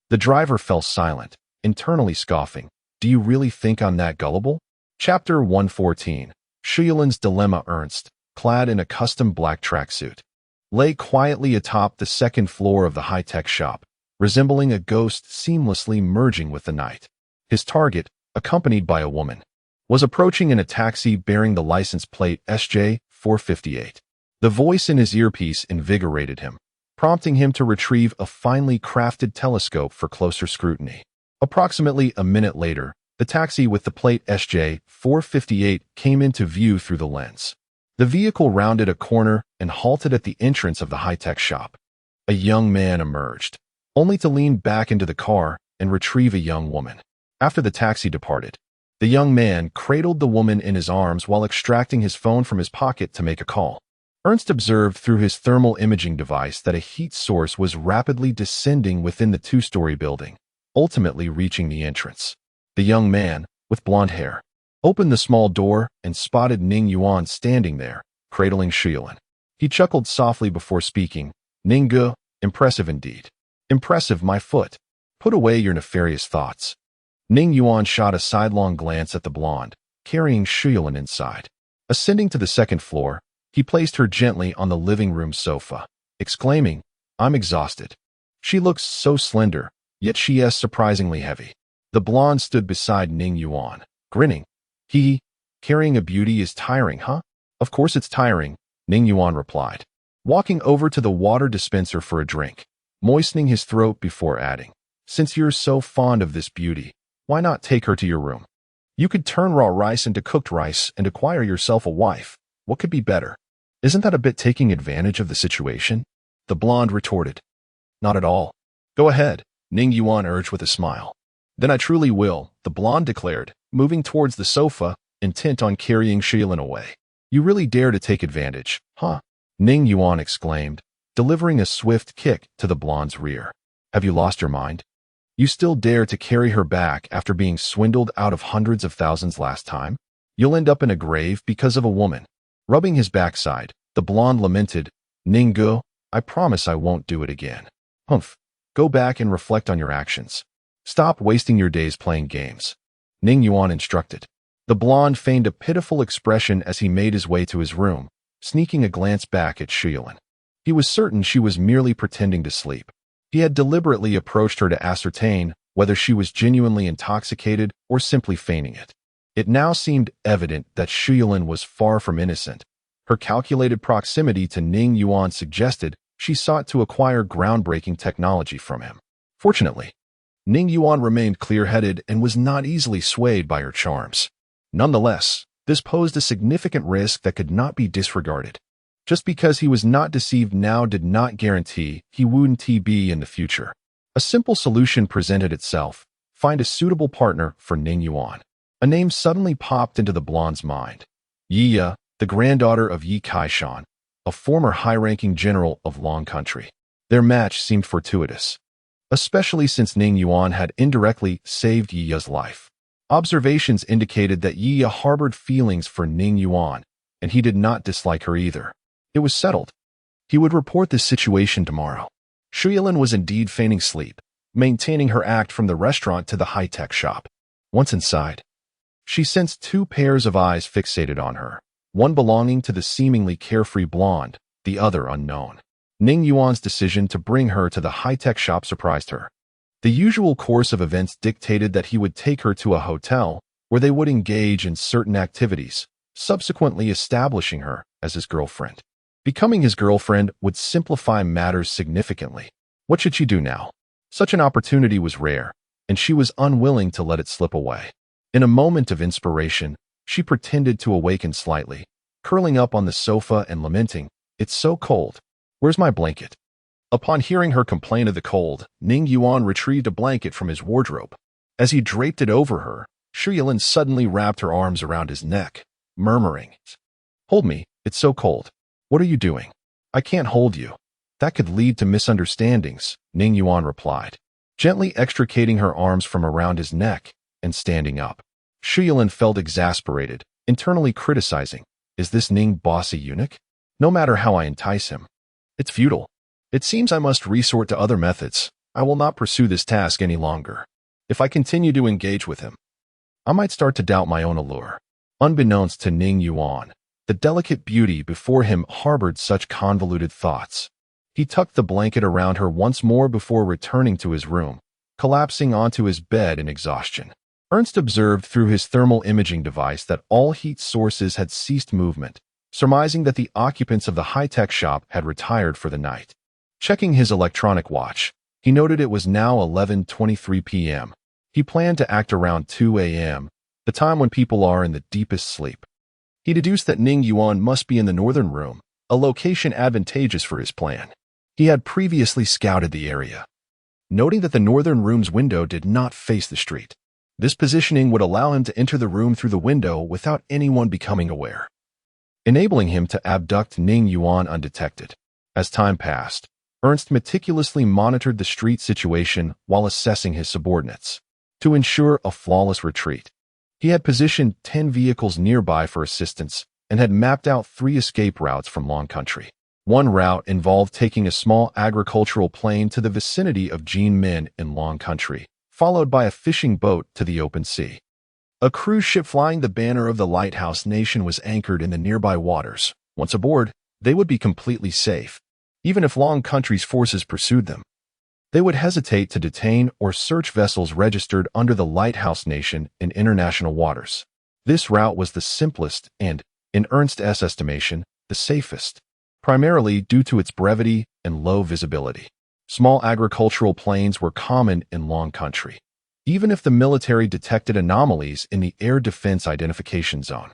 The driver fell silent, internally scoffing. "Do you really think I'm that gullible?" Chapter 114. Shu Yulan's Dilemma. Ernst, clad in a custom black tracksuit, lay quietly atop the second floor of the high-tech shop, resembling a ghost seamlessly merging with the night. His target, accompanied by a woman, was approaching in a taxi bearing the license plate SJ458. The voice in his earpiece invigorated him, prompting him to retrieve a finely crafted telescope for closer scrutiny. Approximately a minute later, the taxi with the plate SJ458 came into view through the lens. The vehicle rounded a corner and halted at the entrance of the high-tech shop. A young man emerged, only to lean back into the car and retrieve a young woman. After the taxi departed, the young man cradled the woman in his arms while extracting his phone from his pocket to make a call. Ernst observed through his thermal imaging device that a heat source was rapidly descending within the two-story building, ultimately reaching the entrance. The young man, with blonde hair, opened the small door and spotted Ning Yuan standing there, cradling Shu Yulan. He chuckled softly before speaking. "Ning-gu, impressive indeed." "Impressive, my foot. Put away your nefarious thoughts." Ning Yuan shot a sidelong glance at the blonde, carrying Shu Yulan inside. Ascending to the second floor, he placed her gently on the living room sofa, exclaiming, "I'm exhausted." She looks so slender, yet she is surprisingly heavy. The blonde stood beside Ning Yuan, grinning. Carrying a beauty is tiring, huh?" "Of course it's tiring," Ning Yuan replied, walking over to the water dispenser for a drink, moistening his throat before adding, "Since you're so fond of this beauty, why not take her to your room? You could turn raw rice into cooked rice and acquire yourself a wife. What could be better?" "Isn't that a bit taking advantage of the situation?" the blonde retorted. "Not at all." "Go ahead," Ning Yuan urged with a smile. "Then I truly will," the blonde declared, moving towards the sofa, intent on carrying Shu Yulan away. You really dare to take advantage, huh? Ning Yuan exclaimed, delivering a swift kick to the blonde's rear. Have you lost your mind? You still dare to carry her back after being swindled out of hundreds of thousands last time? You'll end up in a grave because of a woman. Rubbing his backside, the blonde lamented, Ninggu, I promise I won't do it again. Humph. Go back and reflect on your actions. Stop wasting your days playing games. Ning Yuan instructed. The blonde feigned a pitiful expression as he made his way to his room, sneaking a glance back at Shuyuan. He was certain she was merely pretending to sleep. He had deliberately approached her to ascertain whether she was genuinely intoxicated or simply feigning it. It now seemed evident that Shuyuan was far from innocent. Her calculated proximity to Ning Yuan suggested she sought to acquire groundbreaking technology from him. Fortunately, Ning Yuan remained clear-headed and was not easily swayed by her charms. Nonetheless, this posed a significant risk that could not be disregarded. Just because he was not deceived now did not guarantee he wouldn't be in the future. A simple solution presented itself: find a suitable partner for Ning Yuan. A name suddenly popped into the blonde's mind. Yiya, the granddaughter of Yi Kaishan, a former high-ranking general of Long Country. Their match seemed fortuitous, especially since Ning Yuan had indirectly saved Yiya's life. Observations indicated that Yiya harbored feelings for Ning Yuan, and he did not dislike her either. It was settled. He would report this situation tomorrow. Shuyuan was indeed feigning sleep, maintaining her act from the restaurant to the high-tech shop. Once inside, she sensed two pairs of eyes fixated on her, one belonging to the seemingly carefree blonde, the other unknown. Ning Yuan's decision to bring her to the high-tech shop surprised her. The usual course of events dictated that he would take her to a hotel where they would engage in certain activities, subsequently establishing her as his girlfriend. Becoming his girlfriend would simplify matters significantly. What should she do now? Such an opportunity was rare, and she was unwilling to let it slip away. In a moment of inspiration, she pretended to awaken slightly, curling up on the sofa and lamenting, "It's so cold. Where's my blanket?" Upon hearing her complain of the cold, Ning Yuan retrieved a blanket from his wardrobe. As he draped it over her, Shuyuan suddenly wrapped her arms around his neck, murmuring, "Hold me, it's so cold." "What are you doing?" "I can't hold you. That could lead to misunderstandings," Ning Yuan replied, gently extricating her arms from around his neck and standing up. Shuyuan felt exasperated, internally criticizing, "Is this Ning boss a eunuch? No matter how I entice him, it's futile. It seems I must resort to other methods. I will not pursue this task any longer. If I continue to engage with him, I might start to doubt my own allure." Unbeknownst to Ning Yuan, the delicate beauty before him harbored such convoluted thoughts. He tucked the blanket around her once more before returning to his room, collapsing onto his bed in exhaustion. Ernst observed through his thermal imaging device that all heat sources had ceased movement, surmising that the occupants of the high-tech shop had retired for the night. Checking his electronic watch, he noted it was now 11:23 p.m. He planned to act around 2 a.m., the time when people are in the deepest sleep. He deduced that Ning Yuan must be in the northern room, a location advantageous for his plan. He had previously scouted the area, noting that the northern room's window did not face the street. This positioning would allow him to enter the room through the window without anyone becoming aware, enabling him to abduct Ning Yuan undetected. As time passed, Ernst meticulously monitored the street situation while assessing his subordinates. To ensure a flawless retreat, he had positioned 10 vehicles nearby for assistance and had mapped out 3 escape routes from Long Country. One route involved taking a small agricultural plane to the vicinity of Jinmen in Long Country, followed by a fishing boat to the open sea. A cruise ship flying the banner of the lighthouse nation was anchored in the nearby waters. Once aboard, they would be completely safe. Even if Long Country's forces pursued them, they would hesitate to detain or search vessels registered under the lighthouse nation in international waters. This route was the simplest and, in Ernst's estimation, the safest, primarily due to its brevity and low visibility. Small agricultural planes were common in Long Country, even if the military detected anomalies in the air defense identification zone.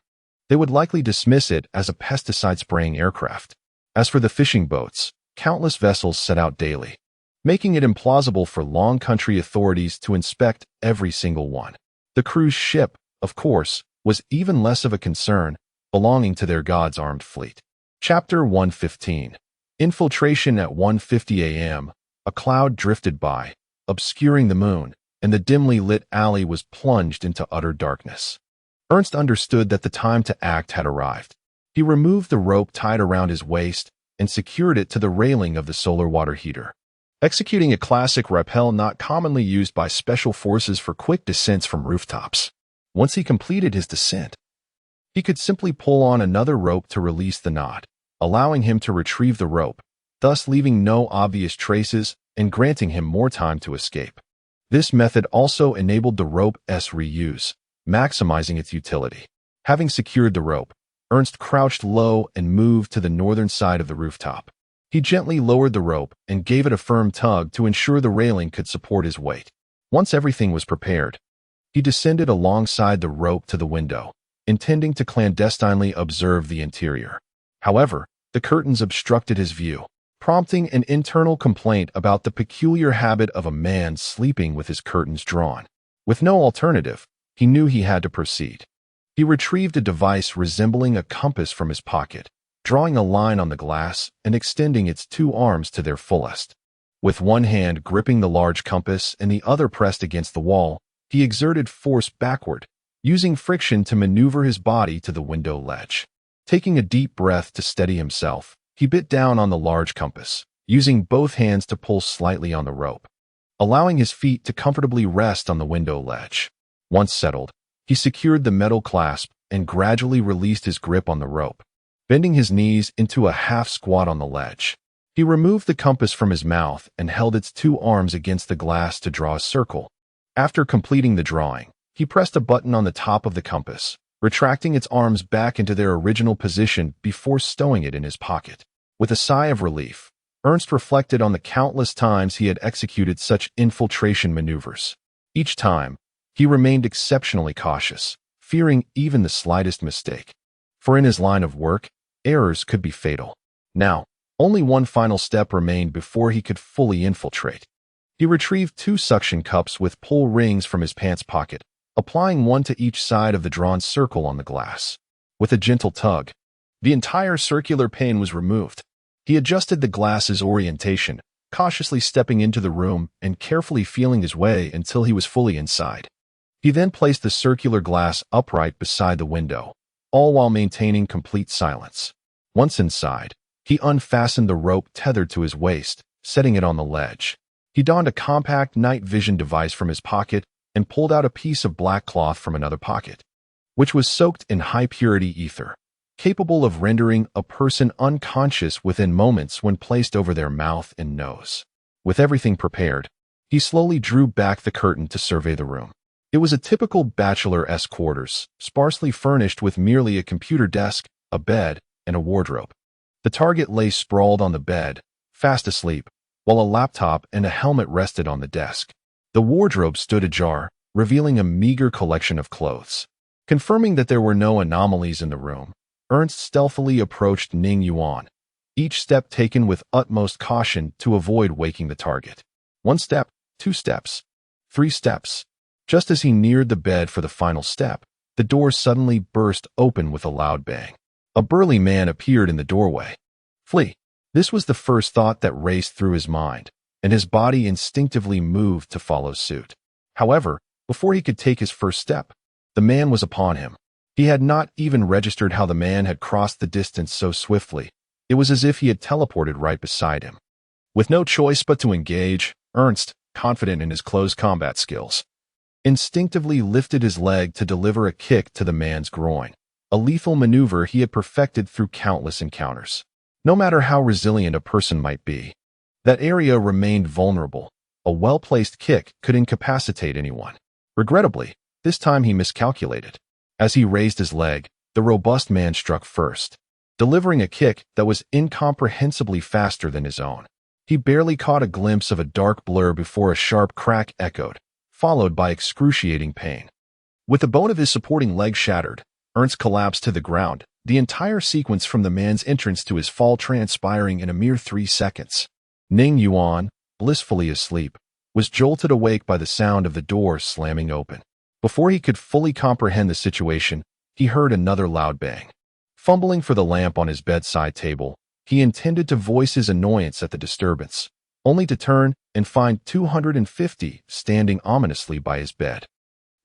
They would likely dismiss it as a pesticide-spraying aircraft. As for the fishing boats, countless vessels set out daily, making it implausible for Long Country authorities to inspect every single one. The cruise ship, of course, was even less of a concern, belonging to their god's armed fleet. Chapter 115. Infiltration. At 1:50 a.m., a cloud drifted by, obscuring the moon, and the dimly lit alley was plunged into utter darkness. Ernst understood that the time to act had arrived. He removed the rope tied around his waist and secured it to the railing of the solar water heater, executing a classic rappel not commonly used by special forces for quick descents from rooftops. Once he completed his descent, he could simply pull on another rope to release the knot, allowing him to retrieve the rope, thus leaving no obvious traces and granting him more time to escape. This method also enabled the rope's reuse, maximizing its utility. Having secured the rope, Ernst crouched low and moved to the northern side of the rooftop. He gently lowered the rope and gave it a firm tug to ensure the railing could support his weight. Once everything was prepared, he descended alongside the rope to the window, intending to clandestinely observe the interior. However, the curtains obstructed his view, prompting an internal complaint about the peculiar habit of a man sleeping with his curtains drawn. With no alternative, he knew he had to proceed. He retrieved a device resembling a compass from his pocket, drawing a line on the glass and extending its two arms to their fullest. With one hand gripping the large compass and the other pressed against the wall, he exerted force backward, using friction to maneuver his body to the window ledge. Taking a deep breath to steady himself, he bit down on the large compass, using both hands to pull slightly on the rope, allowing his feet to comfortably rest on the window ledge. Once settled, he secured the metal clasp and gradually released his grip on the rope, bending his knees into a half squat on the ledge. He removed the compass from his mouth and held its two arms against the glass to draw a circle. After completing the drawing, he pressed a button on the top of the compass, retracting its arms back into their original position before stowing it in his pocket. With a sigh of relief, Ernst reflected on the countless times he had executed such infiltration maneuvers. Each time, he remained exceptionally cautious, fearing even the slightest mistake. For in his line of work, errors could be fatal. Now, only one final step remained before he could fully infiltrate. He retrieved two suction cups with pull rings from his pants pocket, applying one to each side of the drawn circle on the glass. With a gentle tug, the entire circular pane was removed. He adjusted the glass's orientation, cautiously stepping into the room and carefully feeling his way until he was fully inside. He then placed the circular glass upright beside the window, all while maintaining complete silence. Once inside, he unfastened the rope tethered to his waist, setting it on the ledge. He donned a compact night vision device from his pocket and pulled out a piece of black cloth from another pocket, which was soaked in high-purity ether, capable of rendering a person unconscious within moments when placed over their mouth and nose. With everything prepared, he slowly drew back the curtain to survey the room. It was a typical bachelor-esque quarters, sparsely furnished with merely a computer desk, a bed, and a wardrobe. The target lay sprawled on the bed, fast asleep, while a laptop and a helmet rested on the desk. The wardrobe stood ajar, revealing a meager collection of clothes. Confirming that there were no anomalies in the room, Ernst stealthily approached Ning Yuan, each step taken with utmost caution to avoid waking the target. 1 step, 2 steps, 3 steps. Just as he neared the bed for the final step, the door suddenly burst open with a loud bang. A burly man appeared in the doorway. Flee. This was the first thought that raced through his mind, and his body instinctively moved to follow suit. However, before he could take his first step, the man was upon him. He had not even registered how the man had crossed the distance so swiftly. It was as if he had teleported right beside him. With no choice but to engage, Ernst, confident in his close combat skills, instinctively lifted his leg to deliver a kick to the man's groin, a lethal maneuver he had perfected through countless encounters. No matter how resilient a person might be, that area remained vulnerable. A well-placed kick could incapacitate anyone. Regrettably, this time he miscalculated. As he raised his leg, the robust man struck first, delivering a kick that was incomprehensibly faster than his own. He barely caught a glimpse of a dark blur before a sharp crack echoed, followed by excruciating pain. With the bone of his supporting leg shattered, Ernst collapsed to the ground, the entire sequence from the man's entrance to his fall transpiring in a mere 3 seconds. Ning Yuan, blissfully asleep, was jolted awake by the sound of the door slamming open. Before he could fully comprehend the situation, he heard another loud bang. Fumbling for the lamp on his bedside table, he intended to voice his annoyance at the disturbance, only to turn and find 250 standing ominously by his bed.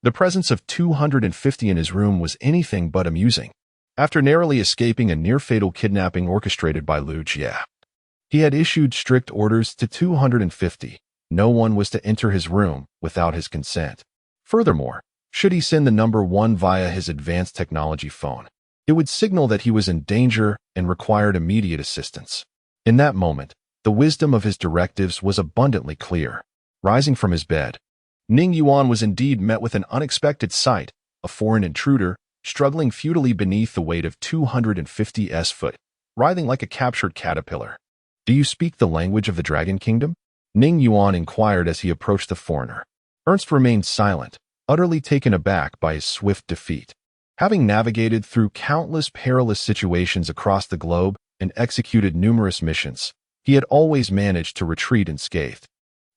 The presence of 250 in his room was anything but amusing. After narrowly escaping a near-fatal kidnapping orchestrated by Lu Jie, he had issued strict orders to 250. No one was to enter his room without his consent. Furthermore, should he send the number 1 via his advanced technology phone, it would signal that he was in danger and required immediate assistance. In that moment, the wisdom of his directives was abundantly clear. Rising from his bed, Ning Yuan was indeed met with an unexpected sight, a foreign intruder, struggling futilely beneath the weight of 250 foot, writhing like a captured caterpillar. "Do you speak the language of the Dragon Kingdom?" Ning Yuan inquired as he approached the foreigner. Ernst remained silent, utterly taken aback by his swift defeat. Having navigated through countless perilous situations across the globe and executed numerous missions, he had always managed to retreat unscathed,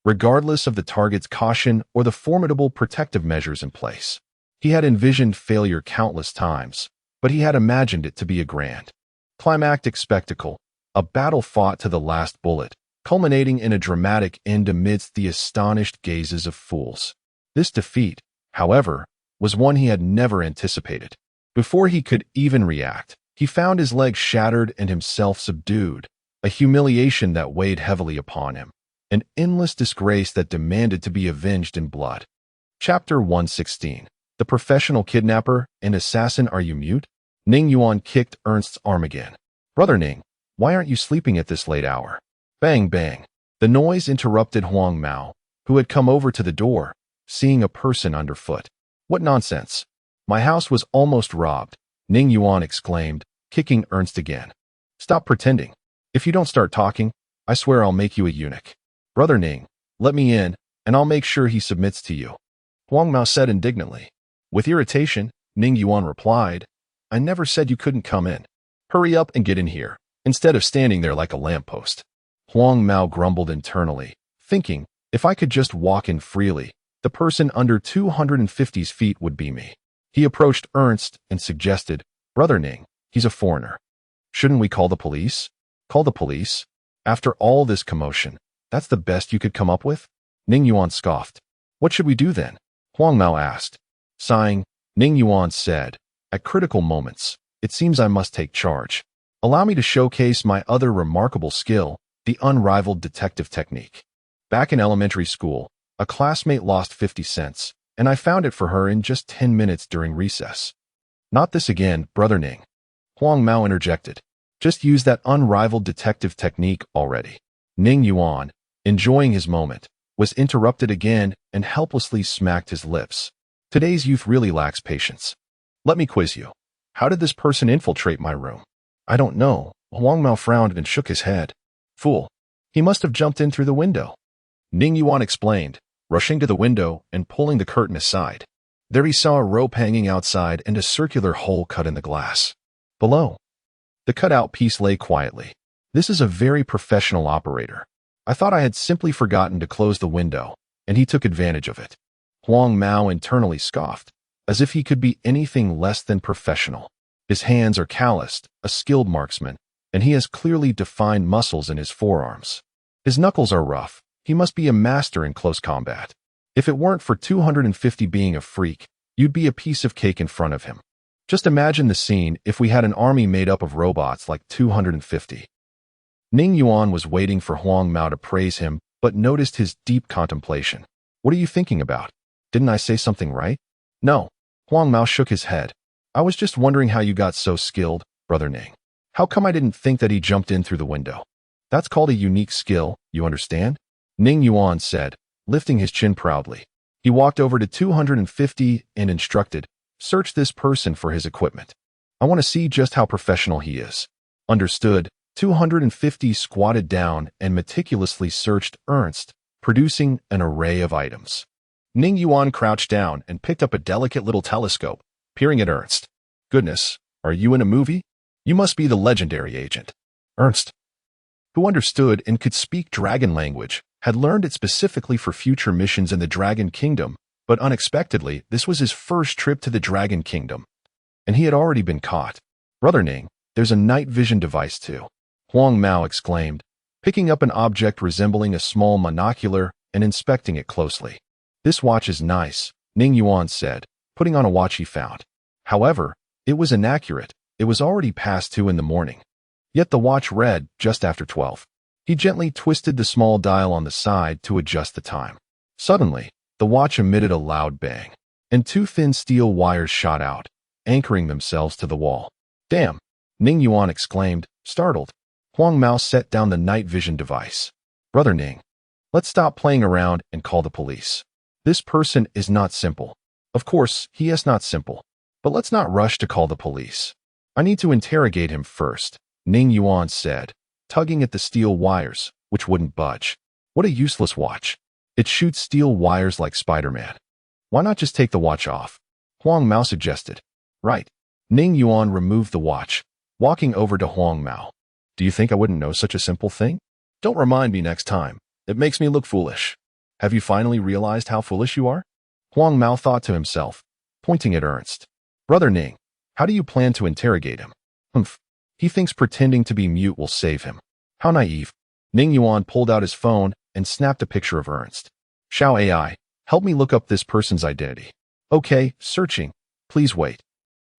regardless of the target's caution or the formidable protective measures in place. He had envisioned failure countless times, but he had imagined it to be a grand, climactic spectacle, a battle fought to the last bullet, culminating in a dramatic end amidst the astonished gazes of fools. This defeat, however, was one he had never anticipated. Before he could even react, he found his legs shattered and himself subdued, a humiliation that weighed heavily upon him, an endless disgrace that demanded to be avenged in blood. Chapter 116. The professional kidnapper and assassin. Are you mute? Ning Yuan kicked Ernst's arm again. "Brother Ning, why aren't you sleeping at this late hour?" Bang, bang. The noise interrupted Huang Mao, who had come over to the door, seeing a person underfoot. "What nonsense! My house was almost robbed," Ning Yuan exclaimed, kicking Ernst again. "Stop pretending. If you don't start talking, I swear I'll make you a eunuch." "Brother Ning, let me in, and I'll make sure he submits to you," Huang Mao said indignantly. With irritation, Ning Yuan replied, "I never said you couldn't come in. Hurry up and get in here, instead of standing there like a lamppost." Huang Mao grumbled internally, thinking, if I could just walk in freely, the person under 250's feet would be me. He approached Ernst and suggested, "Brother Ning, he's a foreigner. Shouldn't we call the police?" "Call the police? After all this commotion, that's the best you could come up with?" Ning Yuan scoffed. "What should we do then?" Huang Mao asked. Sighing, Ning Yuan said, "At critical moments, it seems I must take charge. Allow me to showcase my other remarkable skill, the unrivaled detective technique. Back in elementary school, a classmate lost 50 cents, and I found it for her in just 10 minutes during recess." "Not this again, Brother Ning," Huang Mao interjected. "Just use that unrivaled detective technique already." Ning Yuan, enjoying his moment, was interrupted again and helplessly smacked his lips. Today's youth really lacks patience. "Let me quiz you. How did this person infiltrate my room?" "I don't know." Huang Mao frowned and shook his head. "Fool. He must have jumped in through the window," Ning Yuan explained, rushing to the window and pulling the curtain aside. There he saw a rope hanging outside and a circular hole cut in the glass. Below, the cutout piece lay quietly. "This is a very professional operator. I thought I had simply forgotten to close the window, and he took advantage of it." Huang Mao internally scoffed, as if he could be anything less than professional. His hands are calloused, a skilled marksman, and he has clearly defined muscles in his forearms. His knuckles are rough. He must be a master in close combat. If it weren't for 250 being a freak, you'd be a piece of cake in front of him. Just imagine the scene if we had an army made up of robots like 250. Ning Yuan was waiting for Huang Mao to praise him, but noticed his deep contemplation. "What are you thinking about? Didn't I say something right?" "No." Huang Mao shook his head. "I was just wondering how you got so skilled, Brother Ning. How come I didn't think that he jumped in through the window? That's called a unique skill, you understand?" Ning Yuan said, lifting his chin proudly. He walked over to 250 and instructed, "Search this person for his equipment. I want to see just how professional he is." "Understood." 250 squatted down and meticulously searched Ernst, producing an array of items. Ning Yuan crouched down and picked up a delicate little telescope, peering at Ernst. "Goodness, are you in a movie? You must be the legendary agent." Ernst, who understood and could speak dragon language, had learned it specifically for future missions in the Dragon Kingdom, but unexpectedly, this was his first trip to the Dragon Kingdom, and he had already been caught. Brother Ning, there's a night vision device too, Huang Mao exclaimed, picking up an object resembling a small monocular and inspecting it closely. This watch is nice, Ning Yuan said, putting on a watch he found. However, it was inaccurate. It was already past 2 in the morning. Yet the watch read just after 12. He gently twisted the small dial on the side to adjust the time. Suddenly, the watch emitted a loud bang, and 2 thin steel wires shot out, anchoring themselves to the wall. Damn! Ning Yuan exclaimed, startled. Huang Mao set down the night vision device. Brother Ning, let's stop playing around and call the police. This person is not simple. Of course, he is not simple. But let's not rush to call the police. I need to interrogate him first, Ning Yuan said, tugging at the steel wires, which wouldn't budge. What a useless watch. It shoots steel wires like Spider-Man. Why not just take the watch off? Huang Mao suggested. Right. Ning Yuan removed the watch, walking over to Huang Mao. Do you think I wouldn't know such a simple thing? Don't remind me next time. It makes me look foolish. Have you finally realized how foolish you are? Huang Mao thought to himself, pointing at Ernst. Brother Ning, how do you plan to interrogate him? Humph. He thinks pretending to be mute will save him. How naive. Ning Yuan pulled out his phone and snapped a picture of Ernst. Xiao AI, help me look up this person's identity. Okay, searching. Please wait.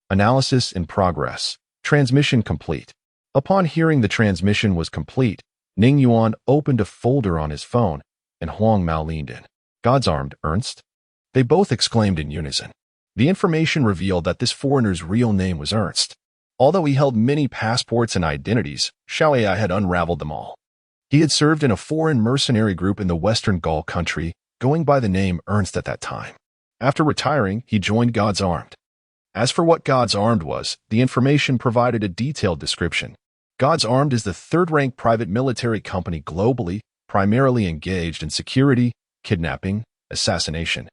Analysis in progress. Transmission complete. Upon hearing the transmission was complete, Ning Yuan opened a folder on his phone, and Huang Mao leaned in. God's armed, Ernst. They both exclaimed in unison. The information revealed that this foreigner's real name was Ernst. Although he held many passports and identities, Xiao AI had unraveled them all. He had served in a foreign mercenary group in the Western Gaul country, going by the name Ernst at that time. After retiring, he joined God's Armed. As for what God's Armed was, the information provided a detailed description. God's Armed is the third-rank private military company globally, primarily engaged in security, kidnapping, assassination,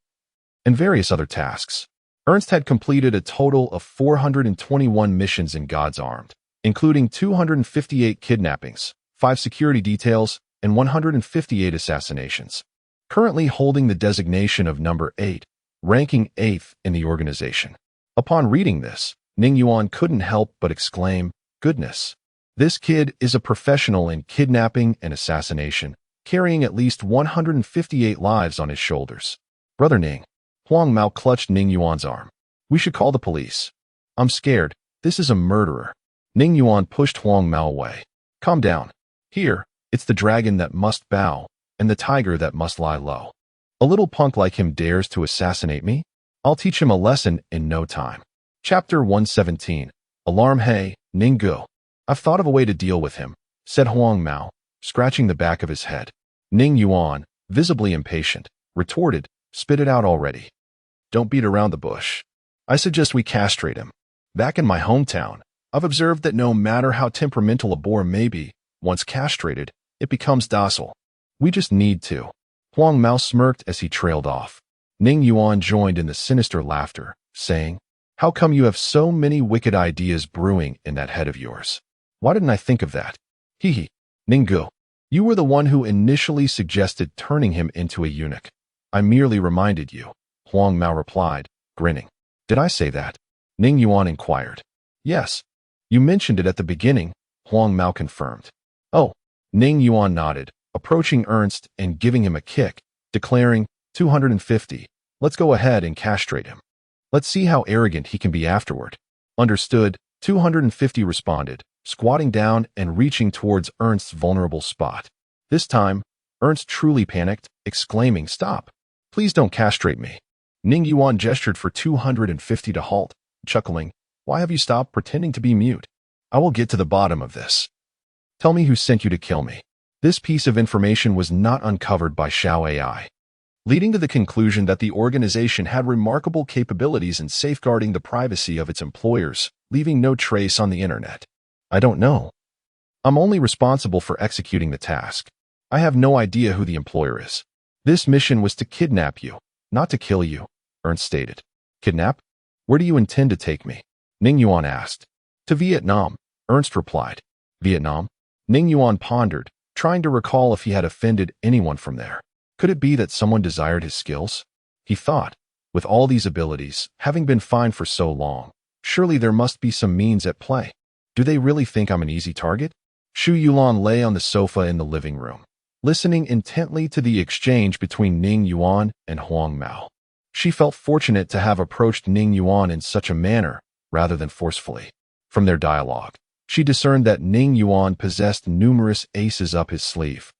and various other tasks. Ernst had completed a total of 421 missions in God's Armed, including 258 kidnappings, 5 security details, and 158 assassinations. Currently holding the designation of number 8, ranking 8th in the organization. Upon reading this, Ning Yuan couldn't help but exclaim, goodness. This kid is a professional in kidnapping and assassination, carrying at least 158 lives on his shoulders. Brother Ning. Huang Mao clutched Ning Yuan's arm. We should call the police. I'm scared. This is a murderer. Ning Yuan pushed Huang Mao away. Calm down. Here, it's the dragon that must bow, and the tiger that must lie low. A little punk like him dares to assassinate me? I'll teach him a lesson in no time. Chapter 117. Alarm. Hey, Ning Gu. I've thought of a way to deal with him, said Huang Mao, scratching the back of his head. Ning Yuan, visibly impatient, retorted, spit it out already. Don't beat around the bush. I suggest we castrate him. Back in my hometown, I've observed that no matter how temperamental a boar may be, once castrated, it becomes docile. We just need to. Huang Mao smirked as he trailed off. Ning Yuan joined in the sinister laughter, saying, How come you have so many wicked ideas brewing in that head of yours? Why didn't I think of that? Hee hee. Ning Gu, you were the one who initially suggested turning him into a eunuch. I merely reminded you, Huang Mao replied, grinning. Did I say that? Ning Yuan inquired. Yes. You mentioned it at the beginning, Huang Mao confirmed. Oh. Ning Yuan nodded, approaching Ernst and giving him a kick, declaring, 250. Let's go ahead and castrate him. Let's see how arrogant he can be afterward. Understood, 250 responded, squatting down and reaching towards Ernst's vulnerable spot. This time, Ernst truly panicked, exclaiming, Stop. Please don't castrate me. Ning Yuan gestured for 250 to halt, chuckling, Why have you stopped pretending to be mute? I will get to the bottom of this. Tell me who sent you to kill me. This piece of information was not uncovered by Xiao AI, leading to the conclusion that the organization had remarkable capabilities in safeguarding the privacy of its employers, leaving no trace on the internet. I don't know. I'm only responsible for executing the task. I have no idea who the employer is. This mission was to kidnap you, not to kill you, Ernst stated. Kidnap? Where do you intend to take me? Ning Yuan asked. To Vietnam, Ernst replied. Vietnam? Ning Yuan pondered, trying to recall if he had offended anyone from there. Could it be that someone desired his skills? He thought, with all these abilities, having been fine for so long, surely there must be some means at play. Do they really think I'm an easy target? Xu Yulan lay on the sofa in the living room, listening intently to the exchange between Ning Yuan and Huang Mao. She felt fortunate to have approached Ning Yuan in such a manner, rather than forcefully. From their dialogue, she discerned that Ning Yuan possessed numerous aces up his sleeve,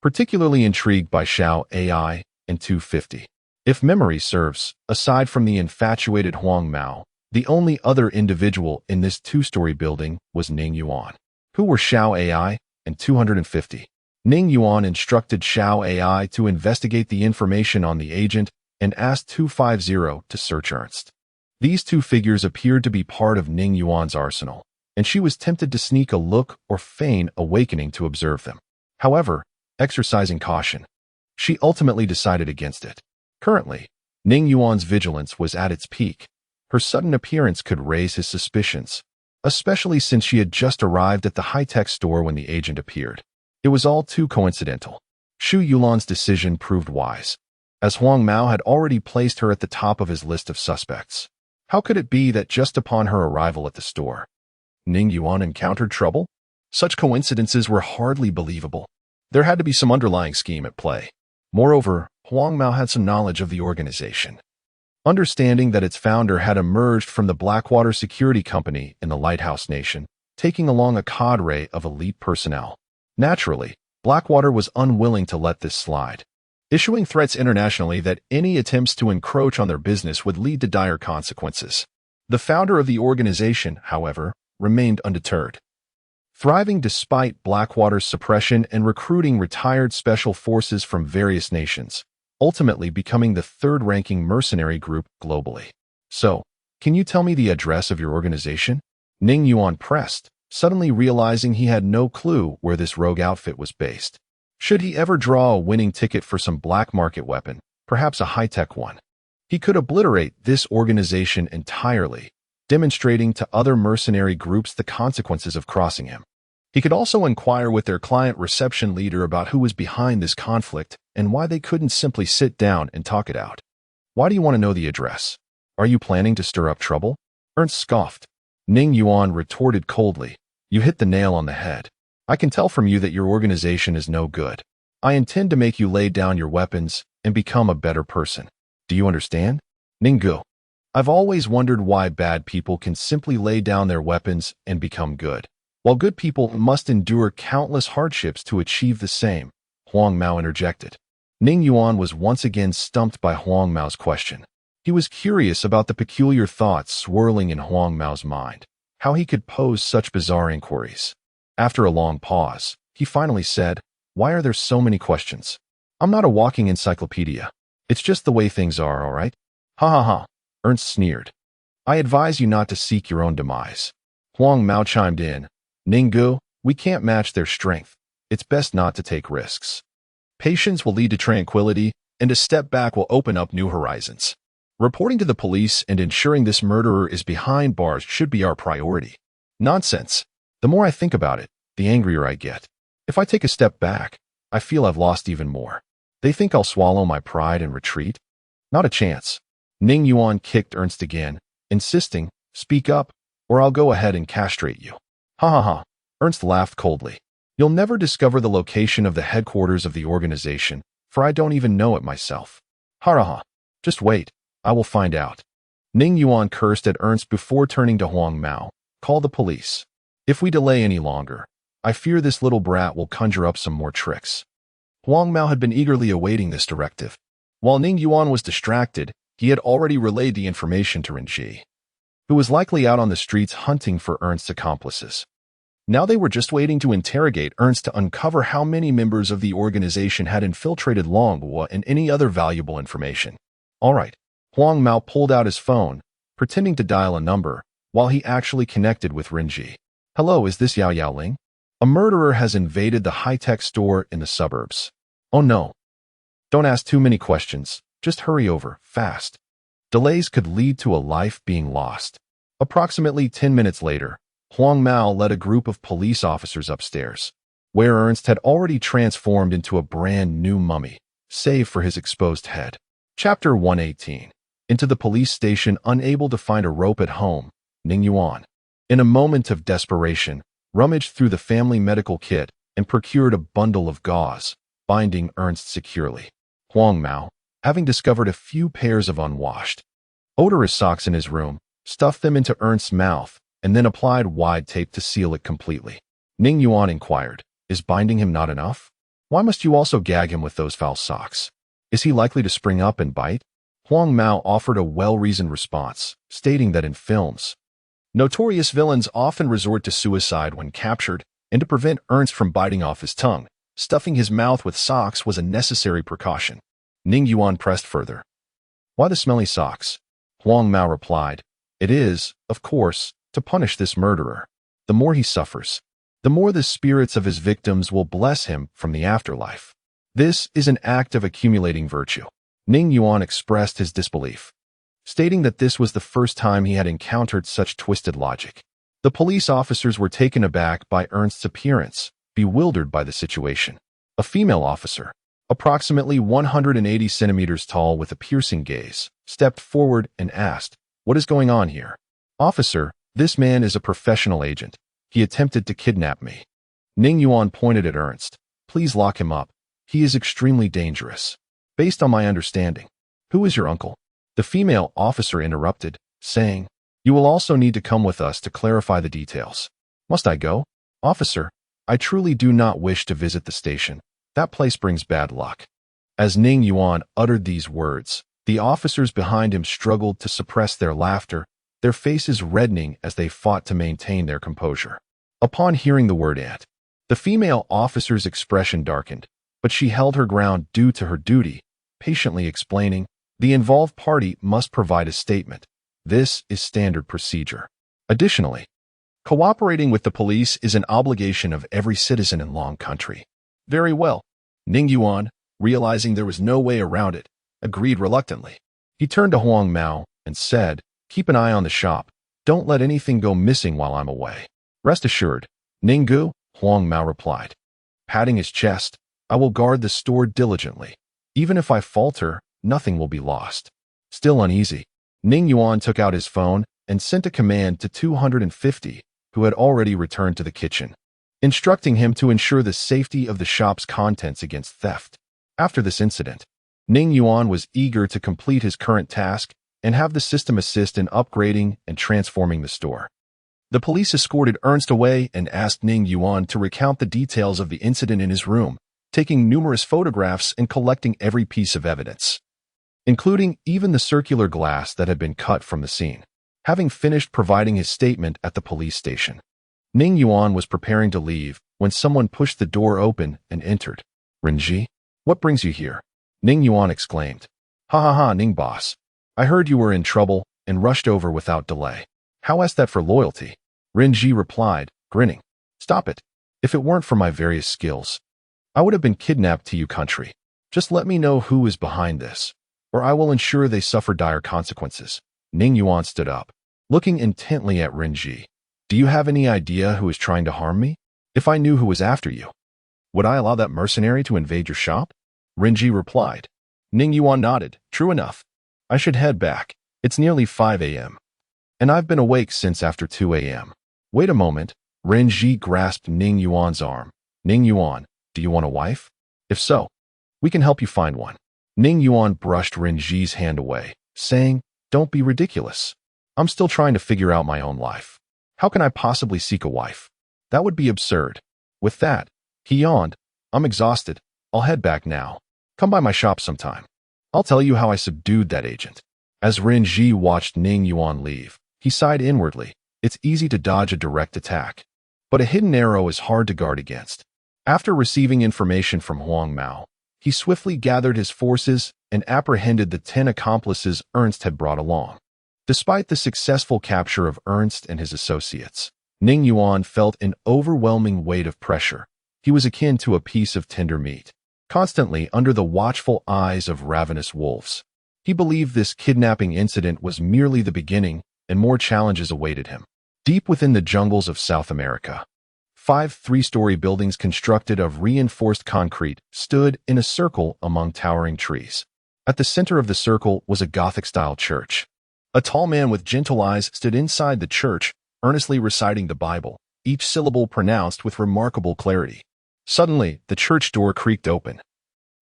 particularly intrigued by Xiao AI and 250. If memory serves, aside from the infatuated Huang Mao, the only other individual in this two-story building was Ning Yuan. Who were Xiao AI and 250? Ning Yuan instructed Xiao AI to investigate the information on the agent and asked 250 to search Ernst. These two figures appeared to be part of Ning Yuan's arsenal, and she was tempted to sneak a look or feign awakening to observe them. However, exercising caution, she ultimately decided against it. Currently, Ning Yuan's vigilance was at its peak. Her sudden appearance could raise his suspicions, especially since she had just arrived at the high-tech store when the agent appeared. It was all too coincidental. Xu Yulan's decision proved wise, as Huang Mao had already placed her at the top of his list of suspects. How could it be that just upon her arrival at the store, Ning Yuan encountered trouble? Such coincidences were hardly believable. There had to be some underlying scheme at play. Moreover, Huang Mao had some knowledge of the organization. Understanding that its founder had emerged from the Blackwater Security Company in the Lighthouse Nation, taking along a cadre of elite personnel. Naturally, Blackwater was unwilling to let this slide, issuing threats internationally that any attempts to encroach on their business would lead to dire consequences. The founder of the organization, however, remained undeterred. Thriving despite Blackwater's suppression and recruiting retired special forces from various nations, ultimately becoming the third-ranking mercenary group globally. So, can you tell me the address of your organization? Ning Yuan pressed, suddenly realizing he had no clue where this rogue outfit was based. Should he ever draw a winning ticket for some black market weapon, perhaps a high-tech one, he could obliterate this organization entirely, demonstrating to other mercenary groups the consequences of crossing him. He could also inquire with their client reception leader about who was behind this conflict and why they couldn't simply sit down and talk it out. Why do you want to know the address? Are you planning to stir up trouble? Ernst scoffed. Ning Yuan retorted coldly. You hit the nail on the head. I can tell from you that your organization is no good. I intend to make you lay down your weapons and become a better person. Do you understand? Ninggu. I've always wondered why bad people can simply lay down their weapons and become good, while good people must endure countless hardships to achieve the same, Huang Mao interjected. Ning Yuan was once again stumped by Huang Mao's question. He was curious about the peculiar thoughts swirling in Huang Mao's mind, how he could pose such bizarre inquiries. After a long pause, he finally said, Why are there so many questions? I'm not a walking encyclopedia. It's just the way things are, all right? Ha ha ha, Ernst sneered. I advise you not to seek your own demise. Huang Mao chimed in. Ninggu, we can't match their strength. It's best not to take risks. Patience will lead to tranquility, and a step back will open up new horizons. Reporting to the police and ensuring this murderer is behind bars should be our priority. Nonsense. The more I think about it, the angrier I get. If I take a step back, I feel I've lost even more. They think I'll swallow my pride and retreat? Not a chance. Ning Yuan kicked Ernst again, insisting, Speak up, or I'll go ahead and castrate you. Ha ha ha. Ernst laughed coldly. You'll never discover the location of the headquarters of the organization, for I don't even know it myself. Ha ha ha. Just wait. I will find out. Ning Yuan cursed at Ernst before turning to Huang Mao. Call the police. If we delay any longer, I fear this little brat will conjure up some more tricks. Huang Mao had been eagerly awaiting this directive. While Ning Yuan was distracted, he had already relayed the information to Renji, who was likely out on the streets hunting for Ernst's accomplices. Now they were just waiting to interrogate Ernst to uncover how many members of the organization had infiltrated Longhua and any other valuable information. All right. Huang Mao pulled out his phone, pretending to dial a number, while he actually connected with Renji. Hello, is this Yao Yaoling? A murderer has invaded the high-tech store in the suburbs. Oh no. Don't ask too many questions. Just hurry over, fast. Delays could lead to a life being lost. Approximately 10 minutes later, Huang Mao led a group of police officers upstairs, where Ernst had already transformed into a brand new mummy, save for his exposed head. Chapter 118. Into the police station, unable to find a rope at home, Ning Yuan In a moment of desperation, rummaged through the family medical kit and procured a bundle of gauze, binding Ernst securely. Huang Mao, having discovered a few pairs of unwashed, odorous socks in his room, stuffed them into Ernst's mouth and then applied wide tape to seal it completely. Ning Yuan inquired, "Is binding him not enough? Why must you also gag him with those foul socks? Is he likely to spring up and bite?" Huang Mao offered a well-reasoned response, stating that in films, notorious villains often resort to suicide when captured, and to prevent Ernst from biting off his tongue, stuffing his mouth with socks was a necessary precaution. Ning Yuan pressed further. "Why the smelly socks?" Huang Mao replied, "It is, of course, to punish this murderer. The more he suffers, the more the spirits of his victims will bless him from the afterlife. This is an act of accumulating virtue." Ning Yuan expressed his disbelief, stating that this was the first time he had encountered such twisted logic. The police officers were taken aback by Ernst's appearance, bewildered by the situation. A female officer, approximately 180 centimeters tall with a piercing gaze, stepped forward and asked, "What is going on here?" "Officer, this man is a professional agent. He attempted to kidnap me." Ning Yuan pointed at Ernst. "Please lock him up. He is extremely dangerous." "Based on my understanding, who is your uncle?" The female officer interrupted, saying, "You will also need to come with us to clarify the details." "Must I go?" "Officer, I truly do not wish to visit the station. That place brings bad luck." As Ning Yuan uttered these words, the officers behind him struggled to suppress their laughter, their faces reddening as they fought to maintain their composure. Upon hearing the word "aunt," the female officer's expression darkened, but she held her ground due to her duty, patiently explaining, "The involved party must provide a statement. This is standard procedure. Additionally, cooperating with the police is an obligation of every citizen in Long Country." "Very well." Ning Yuan, realizing there was no way around it, agreed reluctantly. He turned to Huang Mao and said, "Keep an eye on the shop. Don't let anything go missing while I'm away." "Rest assured, Ninggu," Huang Mao replied, patting his chest, "I will guard the store diligently. Even if I falter, nothing will be lost." Still uneasy, Ning Yuan took out his phone and sent a command to 250, who had already returned to the kitchen, instructing him to ensure the safety of the shop's contents against theft. After this incident, Ning Yuan was eager to complete his current task and have the system assist in upgrading and transforming the store. The police escorted Ernst away and asked Ning Yuan to recount the details of the incident in his room, taking numerous photographs and collecting every piece of evidence, including even the circular glass that had been cut from the scene. Having finished providing his statement at the police station, Ning Yuan was preparing to leave when someone pushed the door open and entered. "Renji, what brings you here?" Ning Yuan exclaimed. "Ha ha ha, Ning boss. I heard you were in trouble and rushed over without delay. How is that for loyalty?" Renji replied, grinning. "Stop it. If it weren't for my various skills, I would have been kidnapped to you country. Just let me know who is behind this, or I will ensure they suffer dire consequences." Ning Yuan stood up, looking intently at Renji. "Do you have any idea who is trying to harm me? If I knew who was after you, would I allow that mercenary to invade your shop?" Renji replied. Ning Yuan nodded. "True enough. I should head back. It's nearly 5 a.m. and I've been awake since after 2 a.m. "Wait a moment." Renji grasped Ning Yuan's arm. "Ning Yuan, do you want a wife? If so, we can help you find one." Ning Yuan brushed Renji's hand away, saying, "Don't be ridiculous. I'm still trying to figure out my own life. How can I possibly seek a wife? That would be absurd." With that, he yawned. "I'm exhausted. I'll head back now. Come by my shop sometime. I'll tell you how I subdued that agent." As Renji watched Ning Yuan leave, he sighed inwardly. It's easy to dodge a direct attack, but a hidden arrow is hard to guard against. After receiving information from Huang Mao, he swiftly gathered his forces and apprehended the 10 accomplices Ernst had brought along. Despite the successful capture of Ernst and his associates, Ning Yuan felt an overwhelming weight of pressure. He was akin to a piece of tender meat, constantly under the watchful eyes of ravenous wolves. He believed this kidnapping incident was merely the beginning, and more challenges awaited him. Deep within the jungles of South America, 5 three-story buildings constructed of reinforced concrete stood in a circle among towering trees. At the center of the circle was a Gothic-style church. A tall man with gentle eyes stood inside the church, earnestly reciting the Bible, each syllable pronounced with remarkable clarity. Suddenly, the church door creaked open,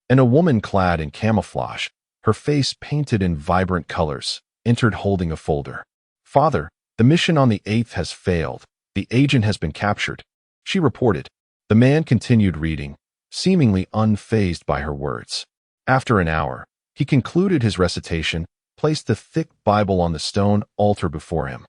and a woman clad in camouflage, her face painted in vibrant colors, entered holding a folder. "Father, the mission on the 8th has failed. The agent has been captured," she reported. The man continued reading, seemingly unfazed by her words. After an hour, he concluded his recitation, placed the thick Bible on the stone altar before him,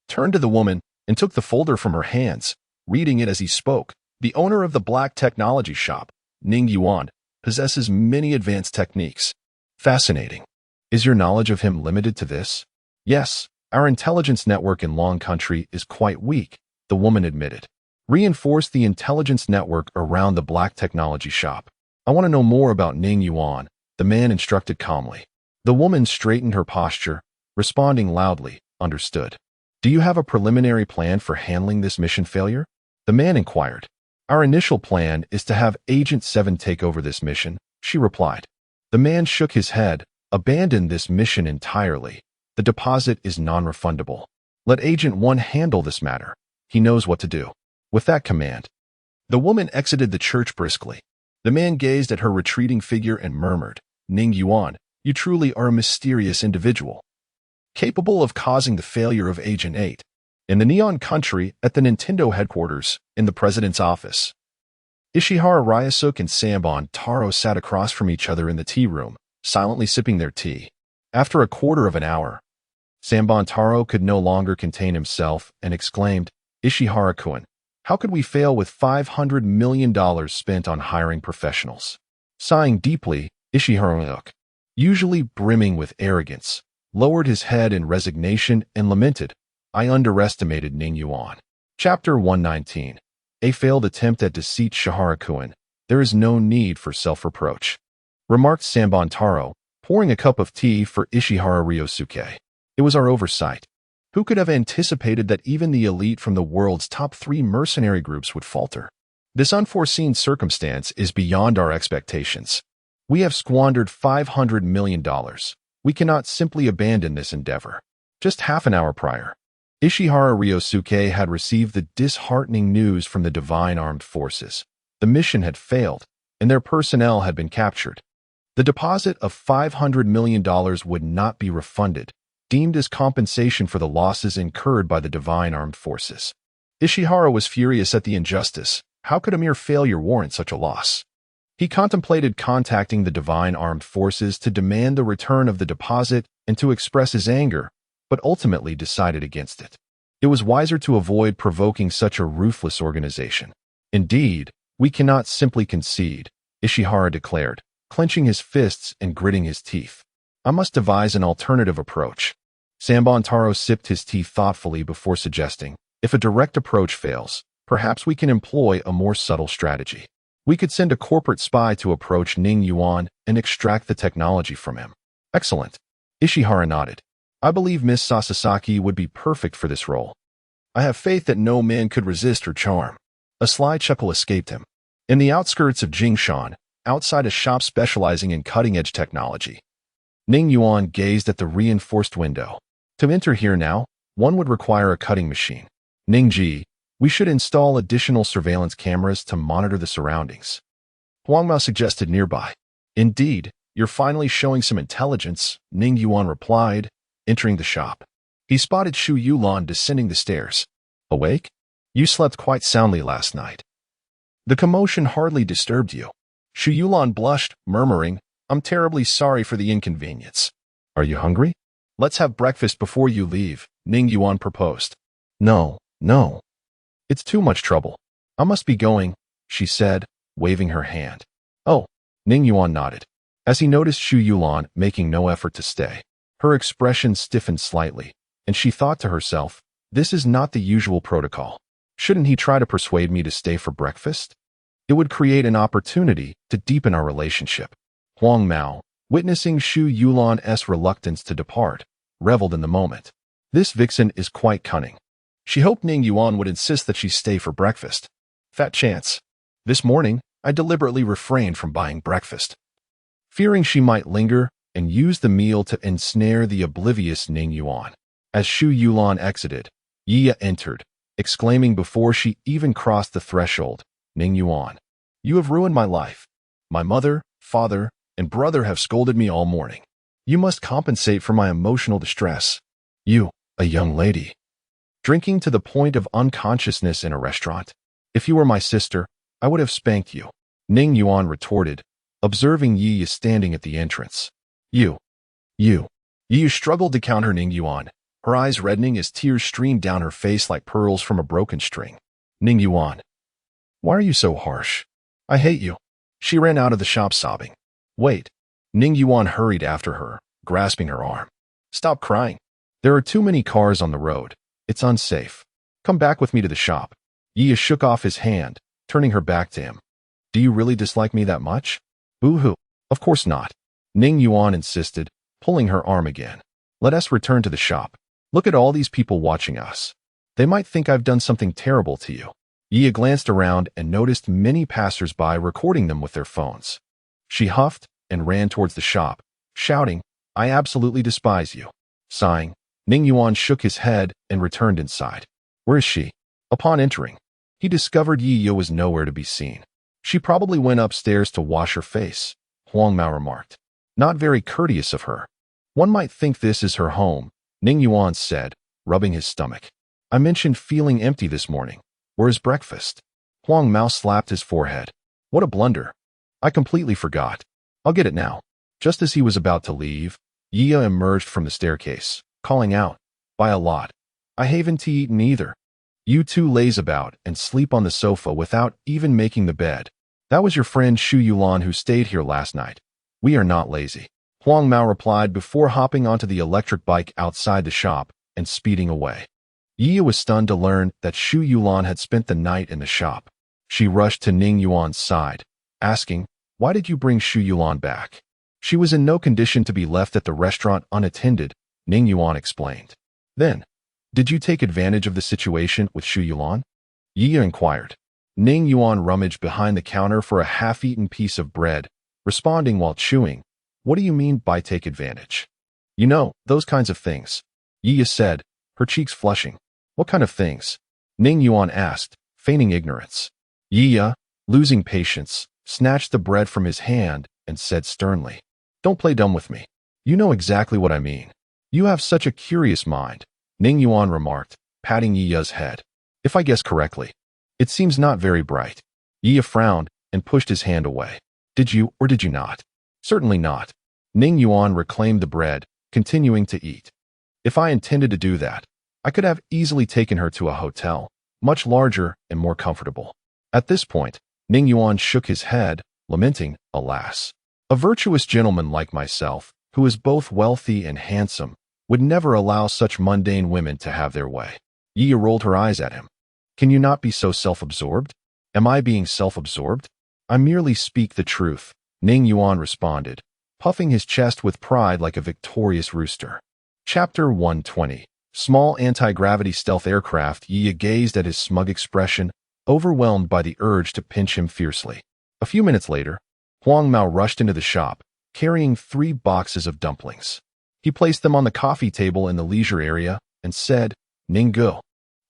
turned to the woman, and took the folder from her hands, reading it as he spoke. "The owner of the black technology shop, Ning Yuan, possesses many advanced techniques." "Fascinating. Is your knowledge of him limited to this?" "Yes, our intelligence network in Long Country is quite weak," the woman admitted. "Reinforce the intelligence network around the black technology shop. I want to know more about Ning Yuan," the man instructed calmly. The woman straightened her posture, responding loudly, "Understood." "Do you have a preliminary plan for handling this mission failure?" the man inquired. "Our initial plan is to have Agent 7 take over this mission," she replied. The man shook his head. "Abandon this mission entirely. The deposit is non-refundable. Let Agent 1 handle this matter. He knows what to do." With that command, the woman exited the church briskly. The man gazed at her retreating figure and murmured, "Ning Yuan, you truly are a mysterious individual, capable of causing the failure of Agent 8. In the Neon Country, at the Nintendo headquarters, in the president's office, Ishihara Ryusuke and Sambon Taro sat across from each other in the tea room, silently sipping their tea. After a quarter of an hour, Sambon Taro could no longer contain himself and exclaimed, "Ishihara-kun, how could we fail with $500 million spent on hiring professionals?" Sighing deeply, Ishihara, usually brimming with arrogance, lowered his head in resignation and lamented, "I underestimated Ning Yuan." Chapter 119. A failed attempt at deceit. "Shihara-kun, there is no need for self-reproach," remarked Sambon Taro, pouring a cup of tea for Ishihara Ryusuke. "It was our oversight. Who could have anticipated that even the elite from the world's top 3 mercenary groups would falter? This unforeseen circumstance is beyond our expectations. We have squandered $500 million. We cannot simply abandon this endeavor." Just half an hour prior, Ishihara Ryusuke had received the disheartening news from the Divine Armed Forces. The mission had failed, and their personnel had been captured. The deposit of $500 million would not be refunded, deemed as compensation for the losses incurred by the Divine Armed Forces. Ishihara was furious at the injustice. How could a mere failure warrant such a loss? He contemplated contacting the Divine Armed Forces to demand the return of the deposit and to express his anger, but ultimately decided against it. It was wiser to avoid provoking such a ruthless organization. "Indeed, we cannot simply concede," Ishihara declared, clenching his fists and gritting his teeth. "I must devise an alternative approach." Sambon Taro sipped his tea thoughtfully before suggesting, "If a direct approach fails, perhaps we can employ a more subtle strategy. We could send a corporate spy to approach Ning Yuan and extract the technology from him." "Excellent." Ishihara nodded. "I believe Miss Sasasaki would be perfect for this role. I have faith that no man could resist her charm." A sly chuckle escaped him. In the outskirts of Jingshan, outside a shop specializing in cutting-edge technology, Ning Yuan gazed at the reinforced window. "To enter here now, one would require a cutting machine. Ningji, we should install additional surveillance cameras to monitor the surroundings," Huang Mao suggested nearby. "Indeed, you're finally showing some intelligence," Ning Yuan replied, entering the shop. He spotted Shu Yulan descending the stairs. "Awake? You slept quite soundly last night. The commotion hardly disturbed you." Shu Yulan blushed, murmuring, "I'm terribly sorry for the inconvenience." "Are you hungry? Let's have breakfast before you leave," Ning Yuan proposed. No. It's too much trouble. I must be going," she said, waving her hand. "Oh," Ning Yuan nodded, as he noticed Shu Yulan making no effort to stay. Her expression stiffened slightly, and she thought to herself, "This is not the usual protocol. Shouldn't he try to persuade me to stay for breakfast? It would create an opportunity to deepen our relationship." Huang Mao, witnessing Shu Yulan's reluctance to depart, reveled in the moment. This vixen is quite cunning. She hoped Ning Yuan would insist that she stay for breakfast. Fat chance. This morning, I deliberately refrained from buying breakfast, fearing she might linger and use the meal to ensnare the oblivious Ning Yuan. As Shu Yulan exited, Yi entered, exclaiming before she even crossed the threshold, "Ning Yuan, you have ruined my life. My mother, father, and brother have scolded me all morning. You must compensate for my emotional distress. You, a young lady, drinking to the point of unconsciousness in a restaurant. If you were my sister, I would have spanked you," Ning Yuan retorted, observing Yi standing at the entrance. You. Yi struggled to counter Ning Yuan, her eyes reddening as tears streamed down her face like pearls from a broken string. "Ning Yuan, why are you so harsh? I hate you." She ran out of the shop sobbing. "Wait." Ning Yuan hurried after her, grasping her arm. "Stop crying. There are too many cars on the road. It's unsafe. Come back with me to the shop." Yi shook off his hand, turning her back to him. "Do you really dislike me that much?" "Boo-hoo. Of course not," Ning Yuan insisted, pulling her arm again. "Let us return to the shop. Look at all these people watching us. They might think I've done something terrible to you." Yi glanced around and noticed many passers-by recording them with their phones. She huffed and ran towards the shop, shouting, "I absolutely despise you." Sighing, Ning Yuan shook his head and returned inside. "Where is she?" Upon entering, he discovered Yi was nowhere to be seen. "She probably went upstairs to wash her face," Huang Mao remarked. "Not very courteous of her. One might think this is her home," Ning Yuan said, rubbing his stomach. "I mentioned feeling empty this morning. Where's breakfast?" Huang Mao slapped his forehead. "What a blunder. I completely forgot. I'll get it now." Just as he was about to leave, Yi emerged from the staircase, calling out, "By a lot. I haven't eaten either. You two laze about and sleep on the sofa without even making the bed. That was your friend Shu Yulan who stayed here last night. We are not lazy," Huang Mao replied before hopping onto the electric bike outside the shop and speeding away. Yi was stunned to learn that Shu Yulan had spent the night in the shop. She rushed to Ning Yuan's side, asking, "Why did you bring Shu Yulan back?" She was in no condition to be left at the restaurant unattended, Ning Yuan explained. "Then, did you take advantage of the situation with Shu Yulan?" Yi inquired. Ning Yuan rummaged behind the counter for a half-eaten piece of bread, responding while chewing, "What do you mean by take advantage?" "You know, those kinds of things," Yi said, her cheeks flushing. "What kind of things?" Ning Yuan asked, feigning ignorance. Yi, losing patience, snatched the bread from his hand and said sternly, "Don't play dumb with me. You know exactly what I mean. You have such a curious mind," Ning Yuan remarked, patting Yi's head. "If I guess correctly, it seems not very bright." Yi frowned and pushed his hand away. "Did you or did you not?" "Certainly not." Ning Yuan reclaimed the bread, continuing to eat. "If I intended to do that, I could have easily taken her to a hotel, much larger and more comfortable." At this point, Ning Yuan shook his head, lamenting, "Alas, a virtuous gentleman like myself, who is both wealthy and handsome, would never allow such mundane women to have their way." Yi rolled her eyes at him. "Can you not be so self-absorbed?" "Am I being self-absorbed?" "I merely speak the truth," Ning Yuan responded, puffing his chest with pride like a victorious rooster. Chapter 120. Small anti-gravity stealth aircraft. Yi gazed at his smug expression, overwhelmed by the urge to pinch him fiercely. A few minutes later, Huang Mao rushed into the shop, carrying 3 boxes of dumplings. He placed them on the coffee table in the leisure area and said, "Ninggu,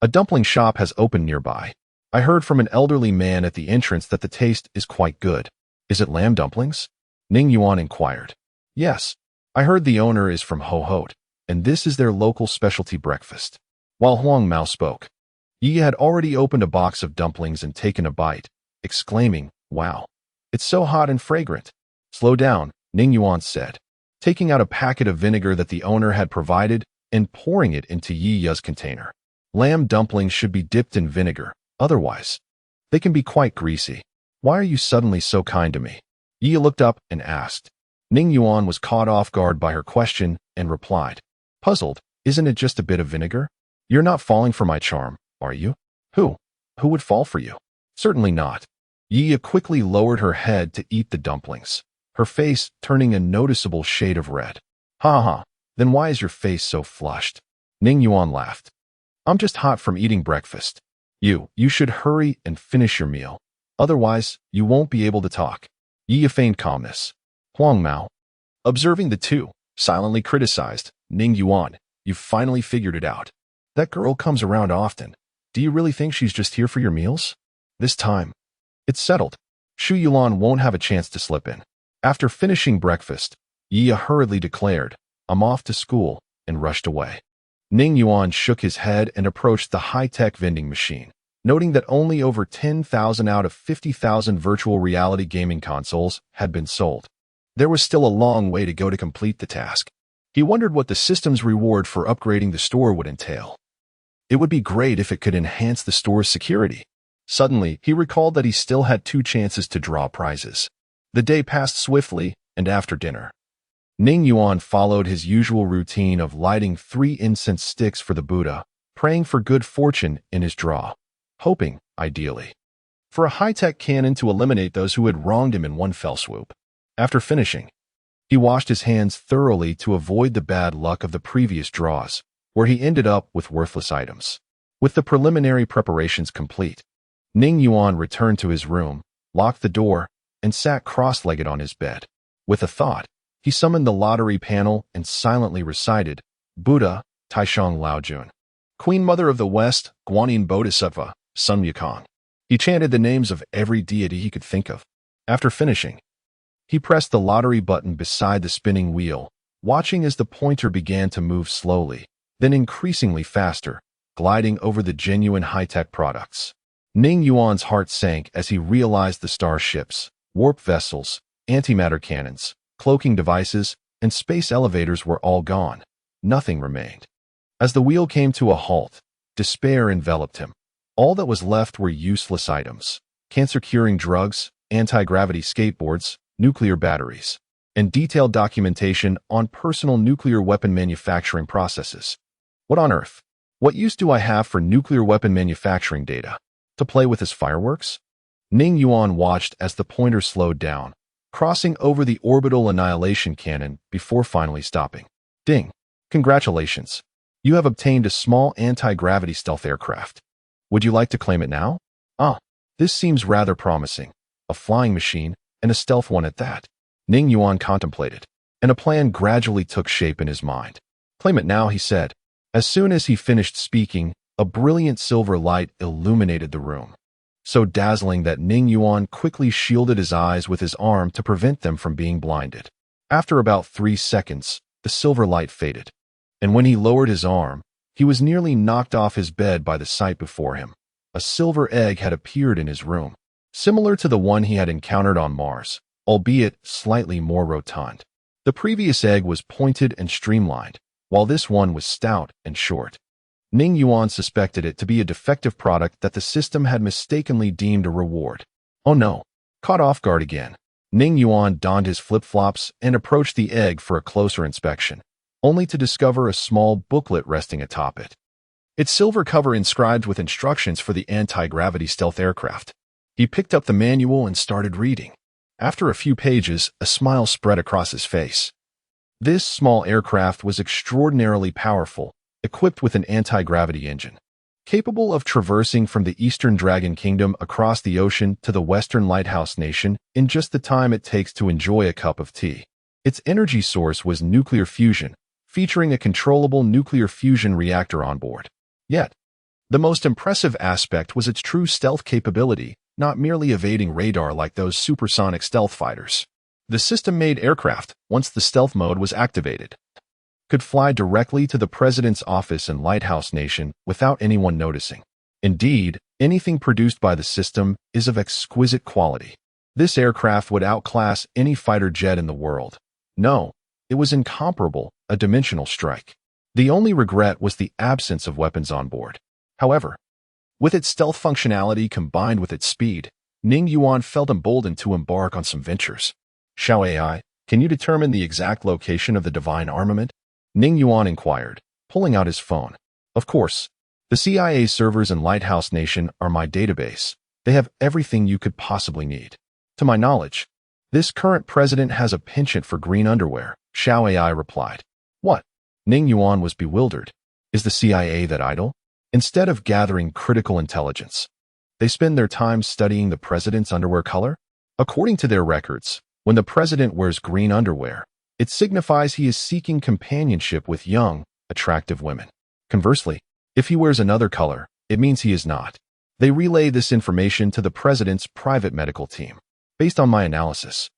a dumpling shop has opened nearby. I heard from an elderly man at the entrance that the taste is quite good." "Is it lamb dumplings?" Ning Yuan inquired. "Yes, I heard the owner is from Ho-Hot, and this is their local specialty breakfast." While Huang Mao spoke, Yi had already opened a box of dumplings and taken a bite, exclaiming, "Wow, it's so hot and fragrant." "Slow down," Ning Yuan said, taking out a packet of vinegar that the owner had provided and pouring it into Yi's container. "Lamb dumplings should be dipped in vinegar, otherwise they can be quite greasy. Why are you suddenly so kind to me?" Yi looked up and asked. Ning Yuan was caught off guard by her question and replied, puzzled, "Isn't it just a bit of vinegar? You're not falling for my charm, are you?" Who would fall for you?" "Certainly not." Yi quickly lowered her head to eat the dumplings, her face turning a noticeable shade of red. "Ha ha, then why is your face so flushed?" Ning Yuan laughed. "I'm just hot from eating breakfast. You should hurry and finish your meal. Otherwise, you won't be able to talk." Yi feigned calmness. Huang Mao, observing the two, silently criticized, "Ning Yuan, you've finally figured it out. That girl comes around often. Do you really think she's just here for your meals? This time, it's settled. Shu Yulan won't have a chance to slip in. After finishing breakfast, Yi hurriedly declared, "I'm off to school," and rushed away. Ning Yuan shook his head and approached the high-tech vending machine, noting that only over 10,000 out of 50,000 virtual reality gaming consoles had been sold. There was still a long way to go to complete the task. He wondered what the system's reward for upgrading the store would entail. It would be great if it could enhance the store's security. Suddenly, he recalled that he still had 2 chances to draw prizes. The day passed swiftly, and after dinner, Ning Yuan followed his usual routine of lighting 3 incense sticks for the Buddha, praying for good fortune in his draw, hoping, ideally, for a high-tech cannon to eliminate those who had wronged him in one fell swoop. After finishing, he washed his hands thoroughly to avoid the bad luck of the previous draws, where he ended up with worthless items. With the preliminary preparations complete, Ning Yuan returned to his room, locked the door, and sat cross-legged on his bed. With a thought, he summoned the lottery panel and silently recited, "Buddha, Taishang Laojun, Queen Mother of the West, Guanyin Bodhisattva, Sun Wukong." He chanted the names of every deity he could think of. After finishing, he pressed the lottery button beside the spinning wheel, watching as the pointer began to move slowly, then increasingly faster, gliding over the genuine high-tech products. Ning Yuan's heart sank as he realized the starships, warp vessels, antimatter cannons, cloaking devices, and space elevators were all gone. Nothing remained. As the wheel came to a halt, despair enveloped him. All that was left were useless items, cancer-curing drugs, anti-gravity skateboards, nuclear batteries, and detailed documentation on personal nuclear weapon manufacturing processes. What on earth? What use do I have for nuclear weapon manufacturing data? To play with his fireworks? Ning Yuan watched as the pointer slowed down, crossing over the orbital annihilation cannon before finally stopping. Ding! Congratulations! You have obtained a small anti-gravity stealth aircraft. Would you like to claim it now? Ah, this seems rather promising. A flying machine, and a stealth one at that. Ning Yuan contemplated, and a plan gradually took shape in his mind. Claim it now, he said. As soon as he finished speaking, a brilliant silver light illuminated the room, so dazzling that Ning Yuan quickly shielded his eyes with his arm to prevent them from being blinded. After about 3 seconds, the silver light faded, and when he lowered his arm, he was nearly knocked off his bed by the sight before him. A silver egg had appeared in his room, similar to the one he had encountered on Mars, albeit slightly more rotund. The previous egg was pointed and streamlined, while this one was stout and short. Ning Yuan suspected it to be a defective product that the system had mistakenly deemed a reward. Oh no! Caught off guard again, Ning Yuan donned his flip-flops and approached the egg for a closer inspection, only to discover a small booklet resting atop it. Its silver cover inscribed with instructions for the anti-gravity stealth aircraft. He picked up the manual and started reading. After a few pages, a smile spread across his face. This small aircraft was extraordinarily powerful, equipped with an anti-gravity engine, capable of traversing from the Eastern Dragon Kingdom across the ocean to the Western Lighthouse Nation in just the time it takes to enjoy a cup of tea. Its energy source was nuclear fusion, featuring a controllable nuclear fusion reactor on board. Yet, the most impressive aspect was its true stealth capability, not merely evading radar like those supersonic stealth fighters. The system-made aircraft, once the stealth mode was activated, could fly directly to the president's office in Lighthouse Nation without anyone noticing. Indeed, anything produced by the system is of exquisite quality. This aircraft would outclass any fighter jet in the world. No, it was incomparable, a dimensional strike. The only regret was the absence of weapons on board. However, with its stealth functionality combined with its speed, Ning Yuan felt emboldened to embark on some ventures. Xiao AI, can you determine the exact location of the divine armament? Ning Yuan inquired, pulling out his phone. Of course. The CIA servers in Lighthouse Nation are my database. They have everything you could possibly need. To my knowledge, this current president has a penchant for green underwear, Xiao AI replied. What? Ning Yuan was bewildered. Is the CIA that idle? Instead of gathering critical intelligence, they spend their time studying the president's underwear color? According to their records, when the president wears green underwear, it signifies he is seeking companionship with young, attractive women. Conversely, If he wears another color, it means he is not. They relay this information to the president's private medical team. Based on my analysis,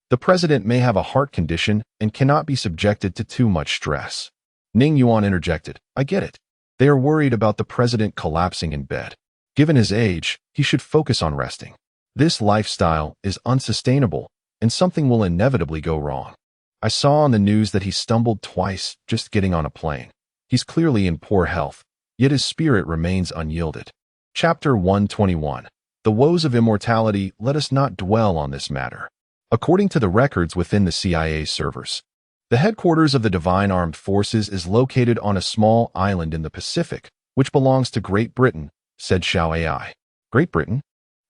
the president may have a heart condition and cannot be subjected to too much stress. Ning Yuan interjected, I get it. They are worried about the president collapsing in bed. Given his age, he should focus on resting. This lifestyle is unsustainable, and something will inevitably go wrong. I saw on the news that he stumbled twice just getting on a plane. He's clearly in poor health, yet his spirit remains unyielded. Chapter 121. The Woes of Immortality. Let us not dwell on this matter. According to the records within the CIA servers, the headquarters of the Divine Armed Forces is located on a small island in the Pacific, which belongs to Great Britain, said Xiao AI. Great Britain?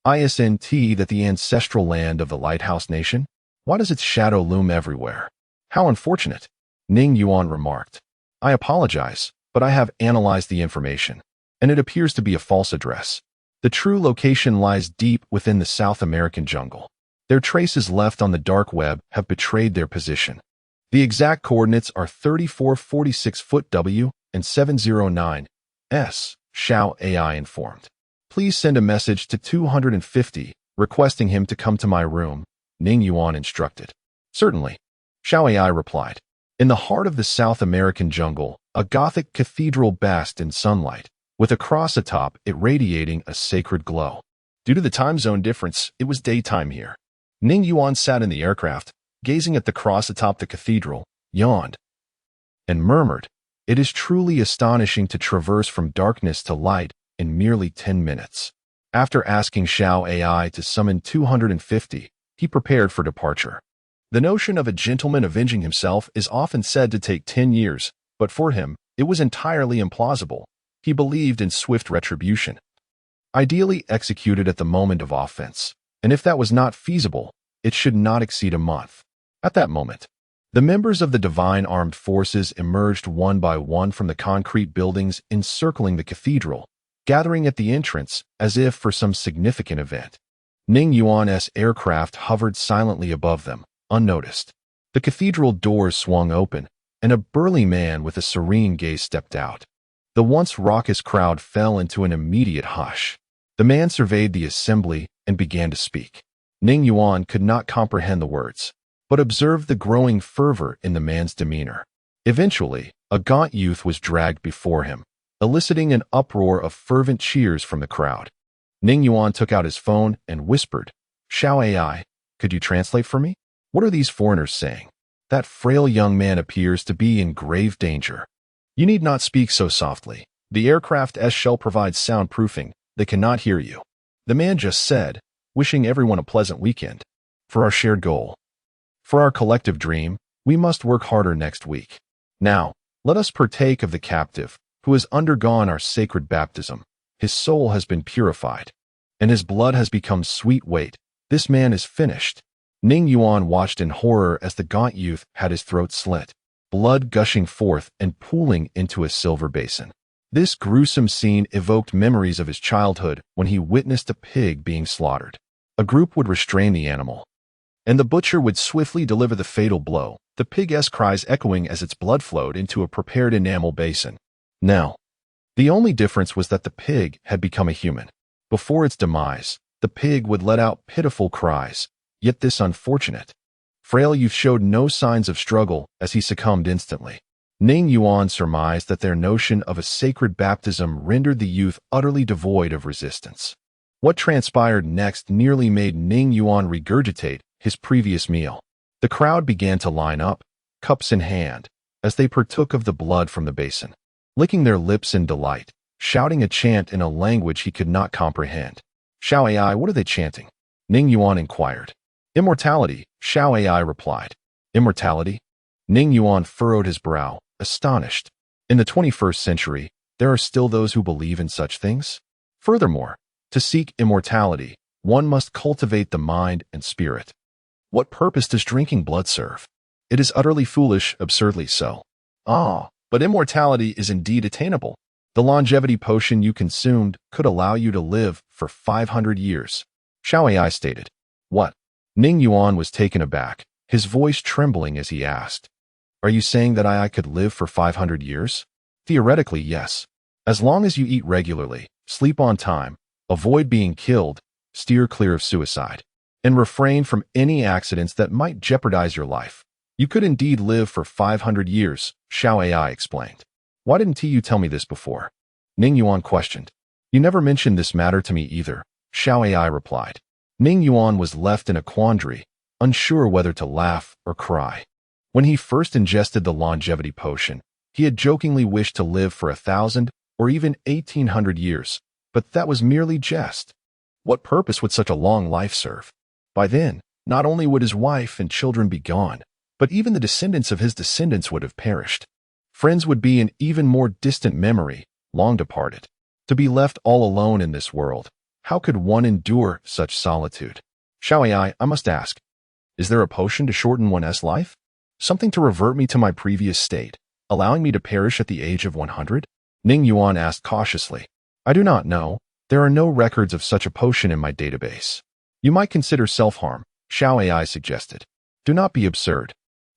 Isn't that the ancestral land of the Lighthouse Nation? Why does its shadow loom everywhere? How unfortunate, Ning Yuan remarked. I apologize, but I have analyzed the information, and it appears to be a false address. The true location lies deep within the South American jungle. Their traces left on the dark web have betrayed their position. The exact coordinates are 3446 foot W and 709 S, Xiao AI informed. Please send a message to 250, requesting him to come to my room, Ning Yuan instructed. Certainly, Xiao AI replied. In the heart of the South American jungle, a Gothic cathedral basked in sunlight, with a cross atop it radiating a sacred glow. Due to the time zone difference, it was daytime here. Ning Yuan sat in the aircraft, gazing at the cross atop the cathedral, yawned, and murmured, It is truly astonishing to traverse from darkness to light in merely 10 minutes. After asking Xiao AI to summon 250, he prepared for departure. The notion of a gentleman avenging himself is often said to take 10 years, but for him, it was entirely implausible. He believed in swift retribution, ideally executed at the moment of offense, and if that was not feasible, it should not exceed a month. At that moment, the members of the Divine Armed Forces emerged one by one from the concrete buildings encircling the cathedral, gathering at the entrance as if for some significant event. Ning Yuan's aircraft hovered silently above them, unnoticed. The cathedral doors swung open, and a burly man with a serene gaze stepped out. The once raucous crowd fell into an immediate hush. The man surveyed the assembly and began to speak. Ning Yuan could not comprehend the words, but observed the growing fervor in the man's demeanor. Eventually, a gaunt youth was dragged before him, eliciting an uproar of fervent cheers from the crowd. Ning Yuan took out his phone and whispered, Xiao AI, could you translate for me? What are these foreigners saying? That frail young man appears to be in grave danger. You need not speak so softly. The aircraft shell provides soundproofing. They cannot hear you. The man just said, wishing everyone a pleasant weekend. For our shared goal, for our collective dream, we must work harder next week. Now, let us partake of the captive, who has undergone our sacred baptism. His soul has been purified, and his blood has become sweet weight. This man is finished. Ning Yuan watched in horror as the gaunt youth had his throat slit, blood gushing forth and pooling into a silver basin. This gruesome scene evoked memories of his childhood when he witnessed a pig being slaughtered. A group would restrain the animal, and the butcher would swiftly deliver the fatal blow, the pig's cries echoing as its blood flowed into a prepared enamel basin. Now, the only difference was that the pig had become a human. Before its demise, the pig would let out pitiful cries, yet this unfortunate, frail youth showed no signs of struggle as he succumbed instantly. Ning Yuan surmised that their notion of a sacred baptism rendered the youth utterly devoid of resistance. What transpired next nearly made Ning Yuan regurgitate his previous meal. The crowd began to line up, cups in hand, as they partook of the blood from the basin, licking their lips in delight, shouting a chant in a language he could not comprehend. Xiao AI, what are they chanting? Ning Yuan inquired. Immortality, Xiao AI replied. Immortality? Ning Yuan furrowed his brow, astonished. In the 21st century, there are still those who believe in such things? Furthermore, to seek immortality, one must cultivate the mind and spirit. What purpose does drinking blood serve? It is utterly foolish, absurdly so. But immortality is indeed attainable. The longevity potion you consumed could allow you to live for 500 years. Xiao AI stated. What? Ning Yuan was taken aback, his voice trembling as he asked. Are you saying that I could live for 500 years? Theoretically, yes. As long as you eat regularly, sleep on time, avoid being killed, steer clear of suicide, and refrain from any accidents that might jeopardize your life, you could indeed live for 500 years, Xiao AI explained. Why didn't you tell me this before? Ning Yuan questioned. You never mentioned this matter to me either, Xiao AI replied. Ning Yuan was left in a quandary, unsure whether to laugh or cry. When he first ingested the longevity potion, he had jokingly wished to live for 1,000 or even 1,800 years, but that was merely jest. What purpose would such a long life serve? By then, not only would his wife and children be gone, but even the descendants of his descendants would have perished. Friends would be an even more distant memory, long departed. To be left all alone in this world, how could one endure such solitude? Xiao AI, I must ask, is there a potion to shorten one's life? Something to revert me to my previous state, allowing me to perish at the age of 100? Ning Yuan asked cautiously. I do not know. There are no records of such a potion in my database. You might consider self-harm, Xiao AI suggested. Do not be absurd.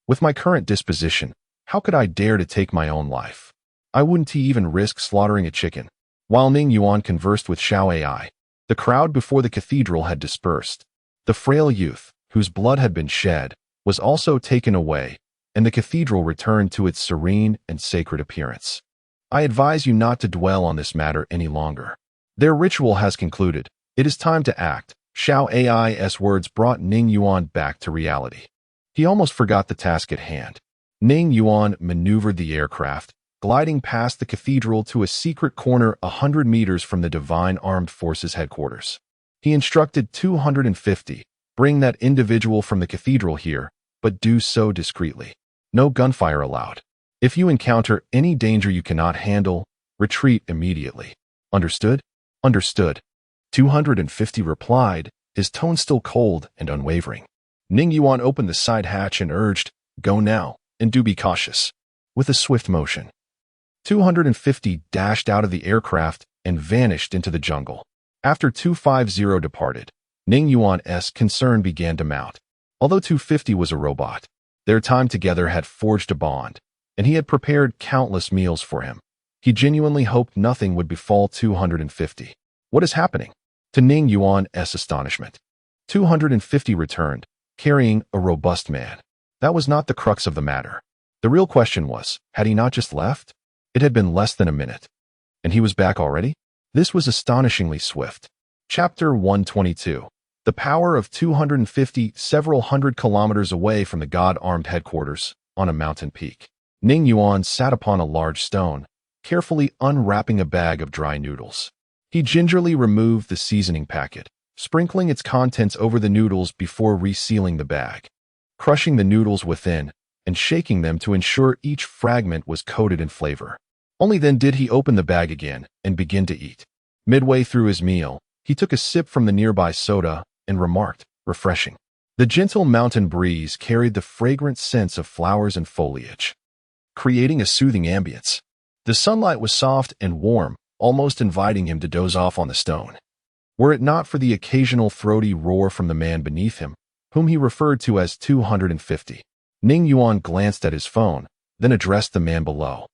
With my current disposition, how could I dare to take my own life? I wouldn't even risk slaughtering a chicken. While Ning Yuan conversed with Xiao AI, the crowd before the cathedral had dispersed. The frail youth, whose blood had been shed, was also taken away, and the cathedral returned to its serene and sacred appearance. I advise you not to dwell on this matter any longer. Their ritual has concluded. It is time to act. Xiao AI's words brought Ning Yuan back to reality. He almost forgot the task at hand. Ning Yuan maneuvered the aircraft, gliding past the cathedral to a secret corner 100 meters from the Divine Armed Forces headquarters. He instructed 250, bring that individual from the cathedral here, but do so discreetly. No gunfire allowed. If you encounter any danger you cannot handle, retreat immediately. Understood? Understood. 250 replied, his tone still cold and unwavering. Ning Yuan opened the side hatch and urged, go now, and do be cautious. With a swift motion, 250 dashed out of the aircraft and vanished into the jungle. After 250 departed, Ning Yuan's concern began to mount. Although 250 was a robot, their time together had forged a bond, and he had prepared countless meals for him. He genuinely hoped nothing would befall 250. What is happening? To Ning Yuan's astonishment, 250 returned, carrying a robust man. That was not the crux of the matter. The real question was, had he not just left? It had been less than a minute. And he was back already? This was astonishingly swift. Chapter 122. The power of 250 several hundred kilometers away from the God-armed headquarters, on a mountain peak. Ning Yuan sat upon a large stone, carefully unwrapping a bag of dry noodles. He gingerly removed the seasoning packet, sprinkling its contents over the noodles before resealing the bag, crushing the noodles within, and shaking them to ensure each fragment was coated in flavor. Only then did he open the bag again and begin to eat. Midway through his meal, he took a sip from the nearby soda and remarked, refreshing. The gentle mountain breeze carried the fragrant scents of flowers and foliage, creating a soothing ambience. The sunlight was soft and warm, almost inviting him to doze off on the stone. Were it not for the occasional throaty roar from the man beneath him, whom he referred to as 250. Ning Yuan glanced at his phone, then addressed the man below.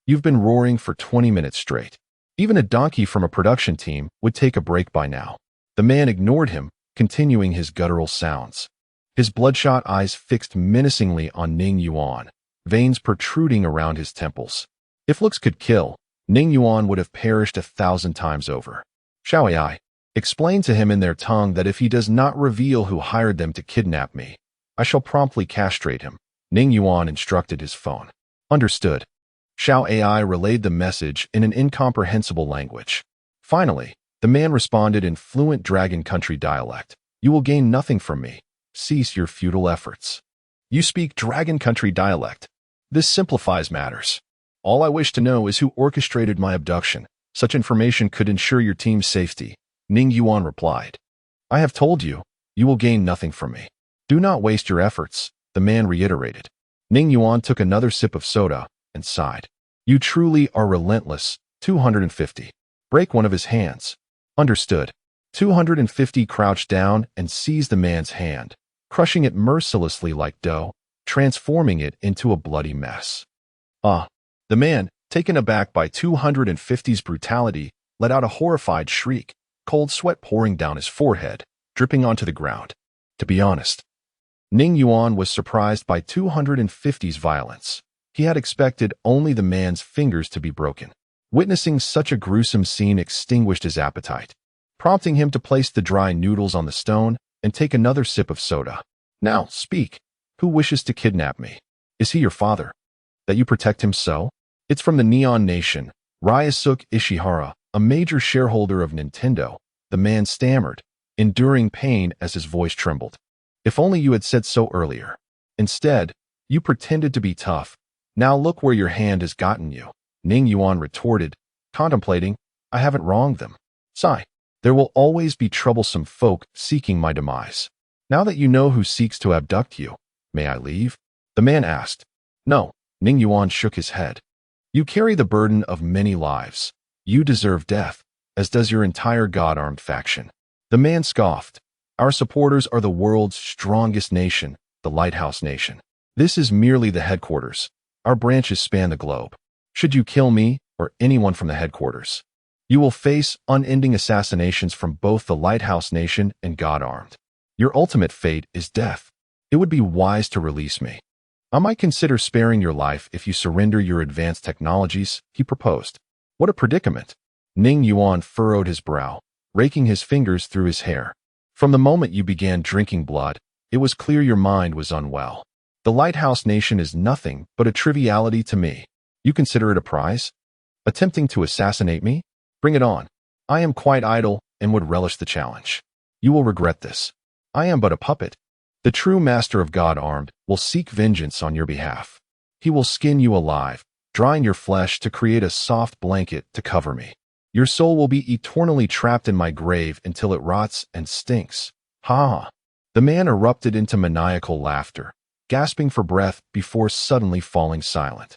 You've been roaring for 20 minutes straight. Even a donkey from a production team would take a break by now. The man ignored him, continuing his guttural sounds. His bloodshot eyes fixed menacingly on Ning Yuan, veins protruding around his temples. If looks could kill, Ning Yuan would have perished 1,000 times over. Xiao AI, explain to him in their tongue that if he does not reveal who hired them to kidnap me, I shall promptly castrate him. Ning Yuan instructed his phone. Understood. Xiao AI relayed the message in an incomprehensible language. Finally, the man responded in fluent Dragon Country dialect. You will gain nothing from me. Cease your futile efforts. You speak Dragon Country dialect. This simplifies matters. All I wish to know is who orchestrated my abduction. Such information could ensure your team's safety. Ning Yuan replied. I have told you, you will gain nothing from me. Do not waste your efforts, the man reiterated. Ning Yuan took another sip of soda and sighed. You truly are relentless, 250. Break one of his hands. Understood. 250 crouched down and seized the man's hand, crushing it mercilessly like dough, transforming it into a bloody mess. The man, taken aback by 250's brutality, let out a horrified shriek, cold sweat pouring down his forehead, dripping onto the ground. To be honest, Ning Yuan was surprised by 250's violence. He had expected only the man's fingers to be broken. Witnessing such a gruesome scene extinguished his appetite, prompting him to place the dry noodles on the stone and take another sip of soda. Now, speak. Who wishes to kidnap me? Is he your father? That you protect him so? It's from the Neon Nation, Ryosuke Ishihara, a major shareholder of Nintendo. The man stammered, enduring pain as his voice trembled. If only you had said so earlier. Instead, you pretended to be tough. Now look where your hand has gotten you. Ning Yuan retorted, contemplating, I haven't wronged them. Sigh. There will always be troublesome folk seeking my demise. Now that you know who seeks to abduct you, may I leave? The man asked. No, Ning Yuan shook his head. You carry the burden of many lives. You deserve death, as does your entire God-armed faction. The man scoffed. Our supporters are the world's strongest nation, the Lighthouse Nation. This is merely the headquarters. Our branches span the globe. Should you kill me or anyone from the headquarters, you will face unending assassinations from both the Lighthouse Nation and God-armed. Your ultimate fate is death. It would be wise to release me. I might consider sparing your life if you surrender your advanced technologies, he proposed. What a predicament. Ning Yuan furrowed his brow, raking his fingers through his hair. From the moment you began drinking blood, it was clear your mind was unwell. The Lighthouse Nation is nothing but a triviality to me. You consider it a prize? Attempting to assassinate me? Bring it on. I am quite idle and would relish the challenge. You will regret this. I am but a puppet. The true master of God-armed will seek vengeance on your behalf. He will skin you alive, drying your flesh to create a soft blanket to cover me. Your soul will be eternally trapped in my grave until it rots and stinks. Ha ha. The man erupted into maniacal laughter, gasping for breath before suddenly falling silent.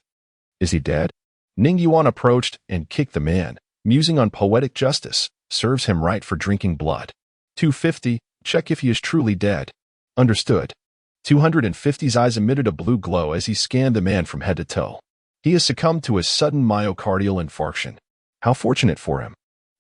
Is he dead? Ning Yuan approached and kicked the man, musing on poetic justice. Serves him right for drinking blood. 250, check if he is truly dead. Understood. 250's eyes emitted a blue glow as he scanned the man from head to toe. He has succumbed to a sudden myocardial infarction. How fortunate for him.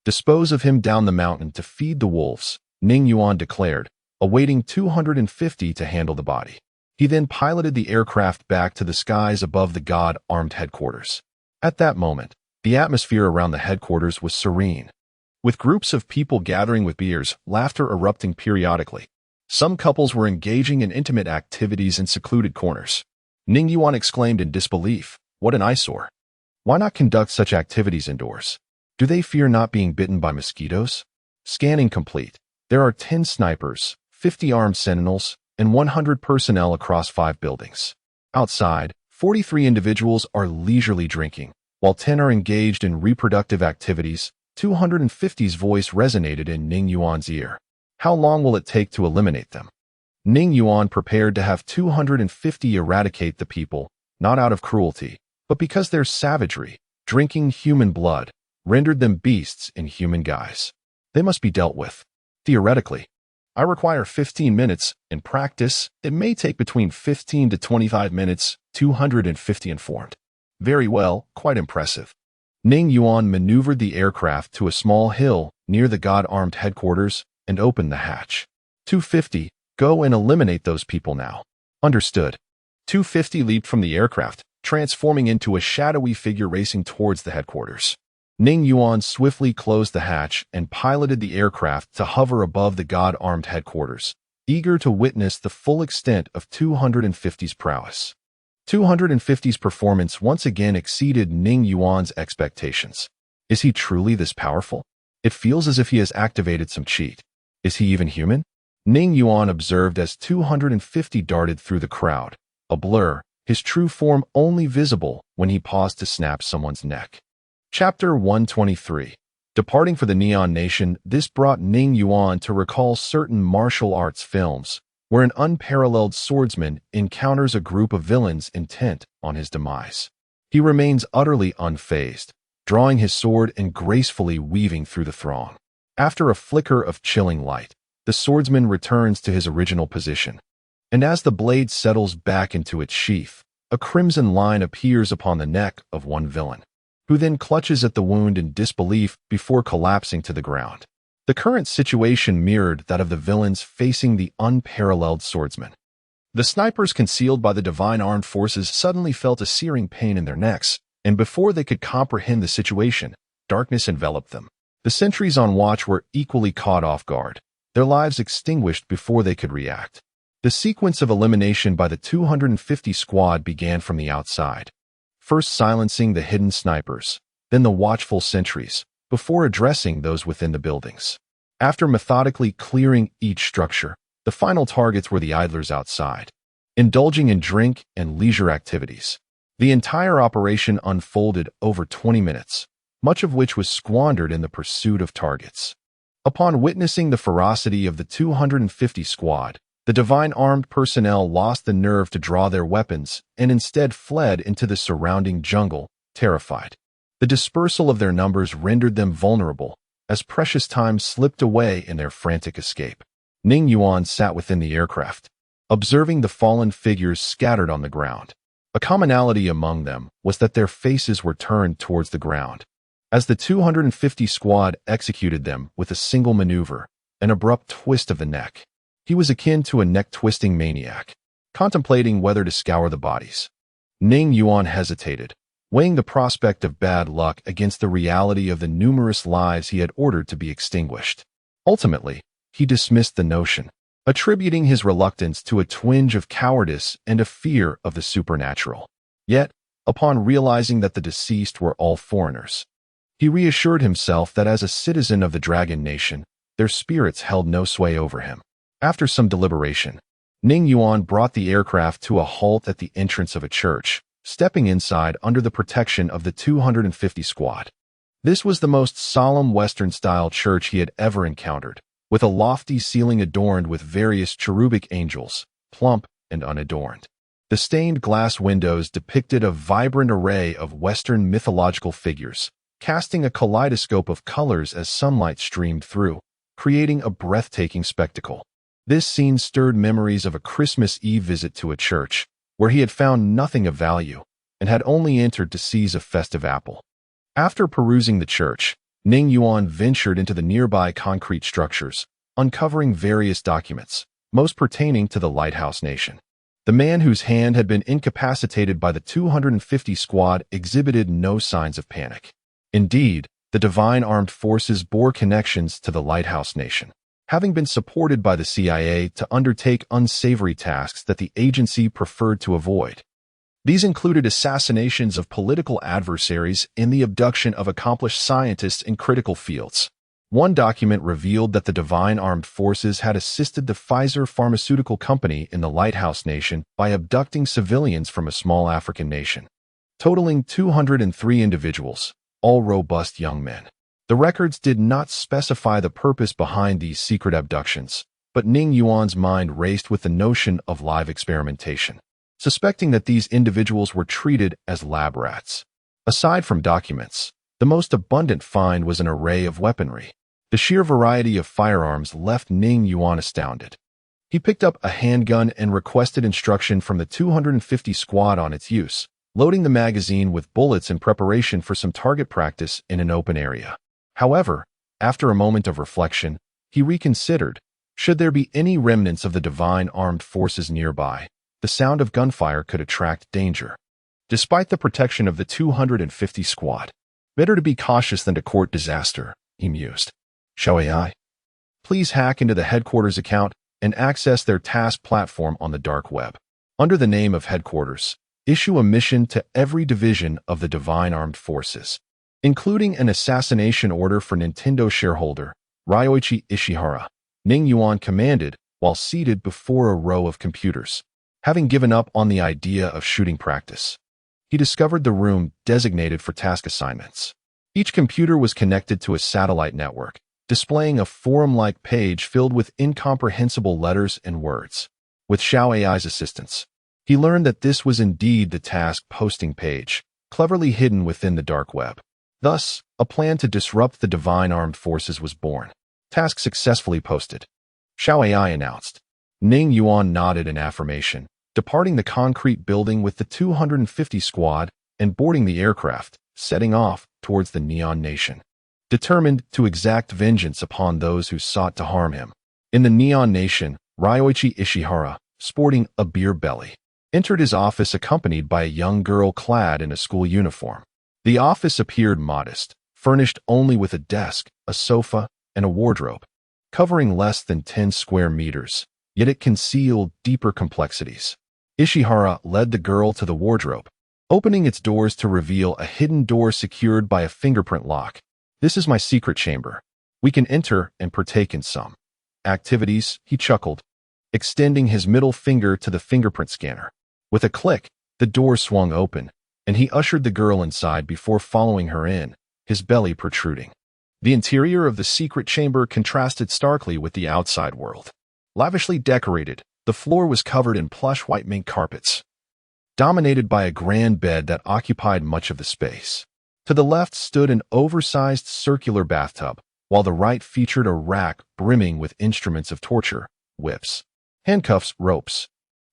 Dispose of him down the mountain to feed the wolves, Ning Yuan declared, awaiting 250 to handle the body. He then piloted the aircraft back to the skies above the God-armed headquarters. At that moment, the atmosphere around the headquarters was serene, with groups of people gathering with beers, laughter erupting periodically. Some couples were engaging in intimate activities in secluded corners. Ning Yuan exclaimed in disbelief, what an eyesore. Why not conduct such activities indoors? Do they fear not being bitten by mosquitoes? Scanning complete. There are 10 snipers, 50 armed sentinels, and 100 personnel across 5 buildings. Outside, 43 individuals are leisurely drinking, while 10 are engaged in reproductive activities. 250's voice resonated in Ning Yuan's ear. How long will it take to eliminate them? Ning Yuan prepared to have 250 eradicate the people, not out of cruelty, but because their savagery, drinking human blood, rendered them beasts in human guise. They must be dealt with. Theoretically, I require 15 minutes. In practice, it may take between 15 to 25 minutes, 250 informed. Very well, quite impressive. Ning Yuan maneuvered the aircraft to a small hill near the God-armed headquarters and opened the hatch. 250, go and eliminate those people now. Understood. 250 leaped from the aircraft, transforming into a shadowy figure racing towards the headquarters. Ning Yuan swiftly closed the hatch and piloted the aircraft to hover above the God-armed headquarters, eager to witness the full extent of 250's prowess. 250's performance once again exceeded Ning Yuan's expectations. Is he truly this powerful? It feels as if he has activated some cheat. Is he even human? Ning Yuan observed as 250 darted through the crowd, a blur, his true form only visible when he paused to snap someone's neck. Chapter 123. Departing for the Neon Nation, this brought Ning Yuan to recall certain martial arts films, where an unparalleled swordsman encounters a group of villains intent on his demise. He remains utterly unfazed, drawing his sword and gracefully weaving through the throng. After a flicker of chilling light, the swordsman returns to his original position, and as the blade settles back into its sheath, a crimson line appears upon the neck of one villain. who then clutches at the wound in disbelief before collapsing to the ground. The current situation mirrored that of the villains facing the unparalleled swordsman. The snipers concealed by the divine armed forces suddenly felt a searing pain in their necks, and before they could comprehend the situation, darkness enveloped them. The sentries on watch were equally caught off guard, their lives extinguished before they could react. The sequence of elimination by the 250 squad began from the outside, first silencing the hidden snipers, then the watchful sentries, before addressing those within the buildings. After methodically clearing each structure, the final targets were the idlers outside, indulging in drink and leisure activities. The entire operation unfolded over 20 minutes, much of which was squandered in the pursuit of targets. Upon witnessing the ferocity of the 250 squad, the divine armed personnel lost the nerve to draw their weapons and instead fled into the surrounding jungle, terrified. The dispersal of their numbers rendered them vulnerable, as precious time slipped away in their frantic escape. Ning Yuan sat within the aircraft, observing the fallen figures scattered on the ground. A commonality among them was that their faces were turned towards the ground, as the 250 squad executed them with a single maneuver, an abrupt twist of the neck. He was akin to a neck-twisting maniac, contemplating whether to scour the bodies. Ning Yuan hesitated, weighing the prospect of bad luck against the reality of the numerous lives he had ordered to be extinguished. Ultimately, he dismissed the notion, attributing his reluctance to a twinge of cowardice and a fear of the supernatural. Yet, upon realizing that the deceased were all foreigners, he reassured himself that as a citizen of the Dragon Nation, their spirits held no sway over him. After some deliberation, Ning Yuan brought the aircraft to a halt at the entrance of a church, stepping inside under the protection of the 250 squad. This was the most solemn Western-style church he had ever encountered, with a lofty ceiling adorned with various cherubic angels, plump and unadorned. The stained glass windows depicted a vibrant array of Western mythological figures, casting a kaleidoscope of colors as sunlight streamed through, creating a breathtaking spectacle. This scene stirred memories of a Christmas Eve visit to a church, where he had found nothing of value, and had only entered to seize a festive apple. After perusing the church, Ning Yuan ventured into the nearby concrete structures, uncovering various documents, most pertaining to the Lighthouse Nation. The man whose hand had been incapacitated by the 250 squad exhibited no signs of panic. Indeed, the divine armed forces bore connections to the Lighthouse Nation, having been supported by the CIA to undertake unsavory tasks that the agency preferred to avoid. These included assassinations of political adversaries and the abduction of accomplished scientists in critical fields. One document revealed that the divine armed forces had assisted the Pfizer pharmaceutical company in the Lighthouse Nation by abducting civilians from a small African nation, totaling 203 individuals, all robust young men. The records did not specify the purpose behind these secret abductions, but Ning Yuan's mind raced with the notion of live experimentation, suspecting that these individuals were treated as lab rats. Aside from documents, the most abundant find was an array of weaponry. The sheer variety of firearms left Ning Yuan astounded. He picked up a handgun and requested instruction from the 250 squad on its use, loading the magazine with bullets in preparation for some target practice in an open area. However, after a moment of reflection, he reconsidered. Should there be any remnants of the divine armed forces nearby, the sound of gunfire could attract danger. Despite the protection of the 250 squad, better to be cautious than to court disaster, he mused. Shall I? Please hack into the headquarters account and access their task platform on the dark web. Under the name of headquarters, issue a mission to every division of the divine armed forces, including an assassination order for Nintendo shareholder Ryoichi Ishihara, Ning Yuan commanded while seated before a row of computers. Having given up on the idea of shooting practice, he discovered the room designated for task assignments. Each computer was connected to a satellite network, displaying a forum-like page filled with incomprehensible letters and words. With Xiao AI's assistance, he learned that this was indeed the task posting page, cleverly hidden within the dark web. Thus, a plan to disrupt the divine armed forces was born. Task successfully posted, Xiao AI announced. Ning Yuan nodded in affirmation, departing the concrete building with the 250 squad and boarding the aircraft, setting off towards the Neon Nation, determined to exact vengeance upon those who sought to harm him. In the Neon Nation, Ryoichi Ishihara, sporting a beer belly, entered his office accompanied by a young girl clad in a school uniform. The office appeared modest, furnished only with a desk, a sofa, and a wardrobe, covering less than 10 square meters, yet it concealed deeper complexities. Ishihara led the girl to the wardrobe, opening its doors to reveal a hidden door secured by a fingerprint lock. "This is my secret chamber. We can enter and partake in some activities," he chuckled, extending his middle finger to the fingerprint scanner. With a click, the door swung open, and he ushered the girl inside before following her in, his belly protruding. The interior of the secret chamber contrasted starkly with the outside world. Lavishly decorated, the floor was covered in plush white mink carpets, dominated by a grand bed that occupied much of the space. To the left stood an oversized circular bathtub, while the right featured a rack brimming with instruments of torture, whips, handcuffs, ropes.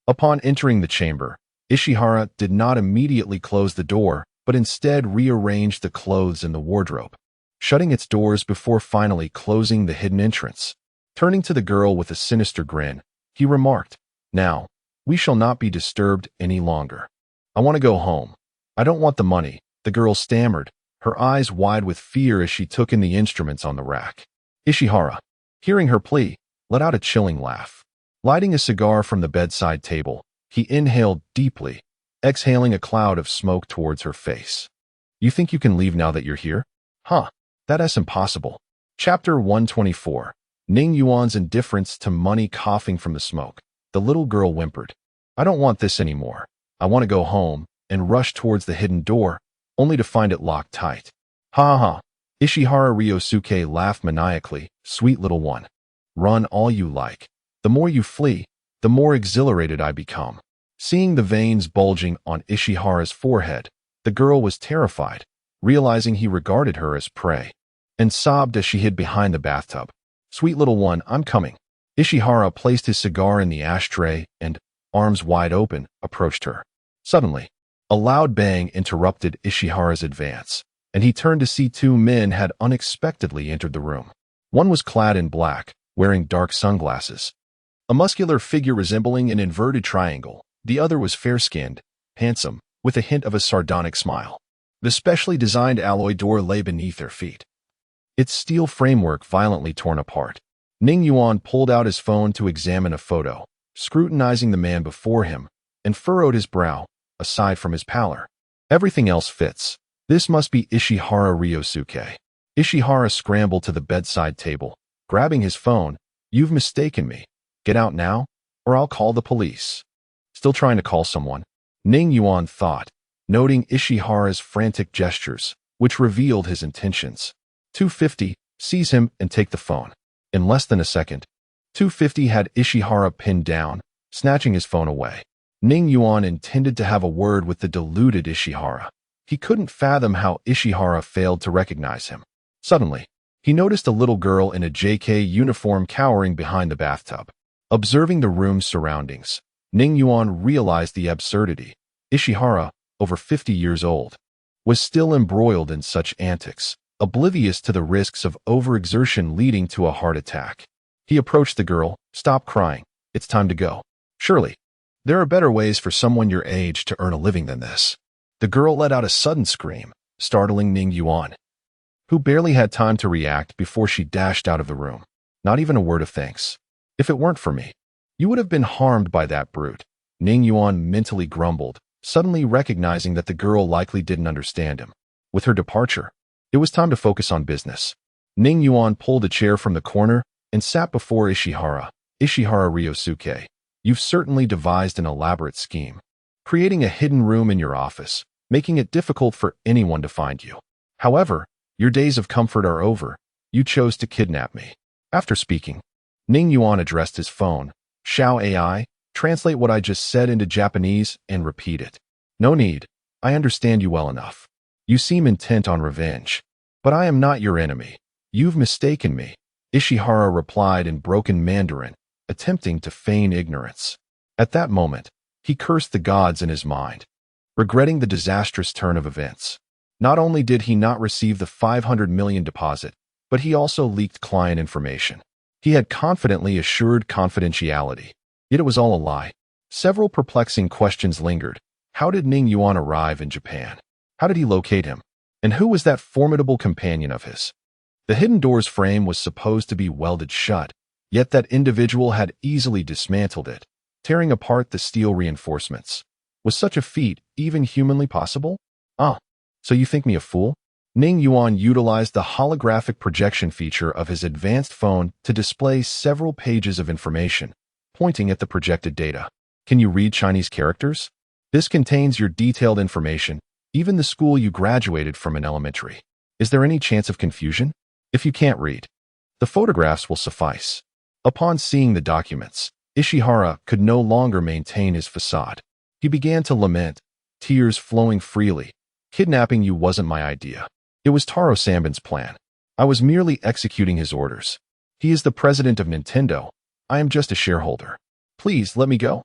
Upon entering the chamber, Ishihara did not immediately close the door, but instead rearranged the clothes in the wardrobe, shutting its doors before finally closing the hidden entrance. Turning to the girl with a sinister grin, he remarked, "Now, we shall not be disturbed any longer. I want to go home. I don't want the money," the girl stammered, her eyes wide with fear as she took in the instruments on the rack. Ishihara, hearing her plea, let out a chilling laugh. Lighting a cigar from the bedside table, he inhaled deeply, exhaling a cloud of smoke towards her face. "You think you can leave now that you're here? Huh, that's impossible." Chapter 124. Ning Yuan's indifference to money. Coughing from the smoke, the little girl whimpered, "I don't want this anymore. I want to go home," and rushed towards the hidden door, only to find it locked tight. "Ha ha!" Ishihara Ryosuke laughed maniacally. "Sweet little one. Run all you like. The more you flee, the more exhilarated I become." Seeing the veins bulging on Ishihara's forehead, the girl was terrified, realizing he regarded her as prey, and sobbed as she hid behind the bathtub. "Sweet little one, I'm coming." Ishihara placed his cigar in the ashtray and, arms wide open, approached her. Suddenly, a loud bang interrupted Ishihara's advance, and he turned to see two men had unexpectedly entered the room. One was clad in black, wearing dark sunglasses, a muscular figure resembling an inverted triangle. The other was fair-skinned, handsome, with a hint of a sardonic smile. The specially designed alloy door lay beneath their feet, its steel framework violently torn apart. Ning Yuan pulled out his phone to examine a photo, scrutinizing the man before him, and furrowed his brow. Aside from his pallor, everything else fits. This must be Ishihara Ryosuke. Ishihara scrambled to the bedside table, grabbing his phone. "You've mistaken me. Get out now, or I'll call the police." Still trying to call someone, Ning Yuan thought, noting Ishihara's frantic gestures, which revealed his intentions. 250, seize him and take the phone. In less than a second, 250 had Ishihara pinned down, snatching his phone away. Ning Yuan intended to have a word with the deluded Ishihara. He couldn't fathom how Ishihara failed to recognize him. Suddenly, he noticed a little girl in a JK uniform cowering behind the bathtub. Observing the room's surroundings, Ning Yuan realized the absurdity. Ishihara, over 50 years old, was still embroiled in such antics, oblivious to the risks of overexertion leading to a heart attack. He approached the girl. "Stop crying. It's time to go. Surely, there are better ways for someone your age to earn a living than this." The girl let out a sudden scream, startling Ning Yuan, who barely had time to react before she dashed out of the room. Not even a word of thanks. "If it weren't for me, you would have been harmed by that brute," Ning Yuan mentally grumbled, suddenly recognizing that the girl likely didn't understand him. With her departure, it was time to focus on business. Ning Yuan pulled a chair from the corner and sat before Ishihara. "Ishihara Ryosuke, you've certainly devised an elaborate scheme, creating a hidden room in your office, making it difficult for anyone to find you. However, your days of comfort are over. You chose to kidnap me." After speaking, Ning Yuan addressed his phone. "Shall AI translate what I just said into Japanese and repeat it?" "No need. I understand you well enough. You seem intent on revenge. But I am not your enemy. You've mistaken me," Ishihara replied in broken Mandarin, attempting to feign ignorance. At that moment, he cursed the gods in his mind, regretting the disastrous turn of events. Not only did he not receive the 500 million deposit, but he also leaked client information. He had confidently assured confidentiality. Yet it was all a lie. Several perplexing questions lingered. How did Ning Yuan arrive in Japan? How did he locate him? And who was that formidable companion of his? The hidden door's frame was supposed to be welded shut, yet that individual had easily dismantled it, tearing apart the steel reinforcements. Was such a feat even humanly possible? So you think me a fool? Ning Yuan utilized the holographic projection feature of his advanced phone to display several pages of information, pointing at the projected data. Can you read Chinese characters? This contains your detailed information, even the school you graduated from in elementary. Is there any chance of confusion? If you can't read, the photographs will suffice. Upon seeing the documents, Ishihara could no longer maintain his facade. He began to lament, tears flowing freely. Kidnapping you wasn't my idea. It was Taro Samban's plan. I was merely executing his orders. He is the president of Nintendo. I am just a shareholder. Please let me go.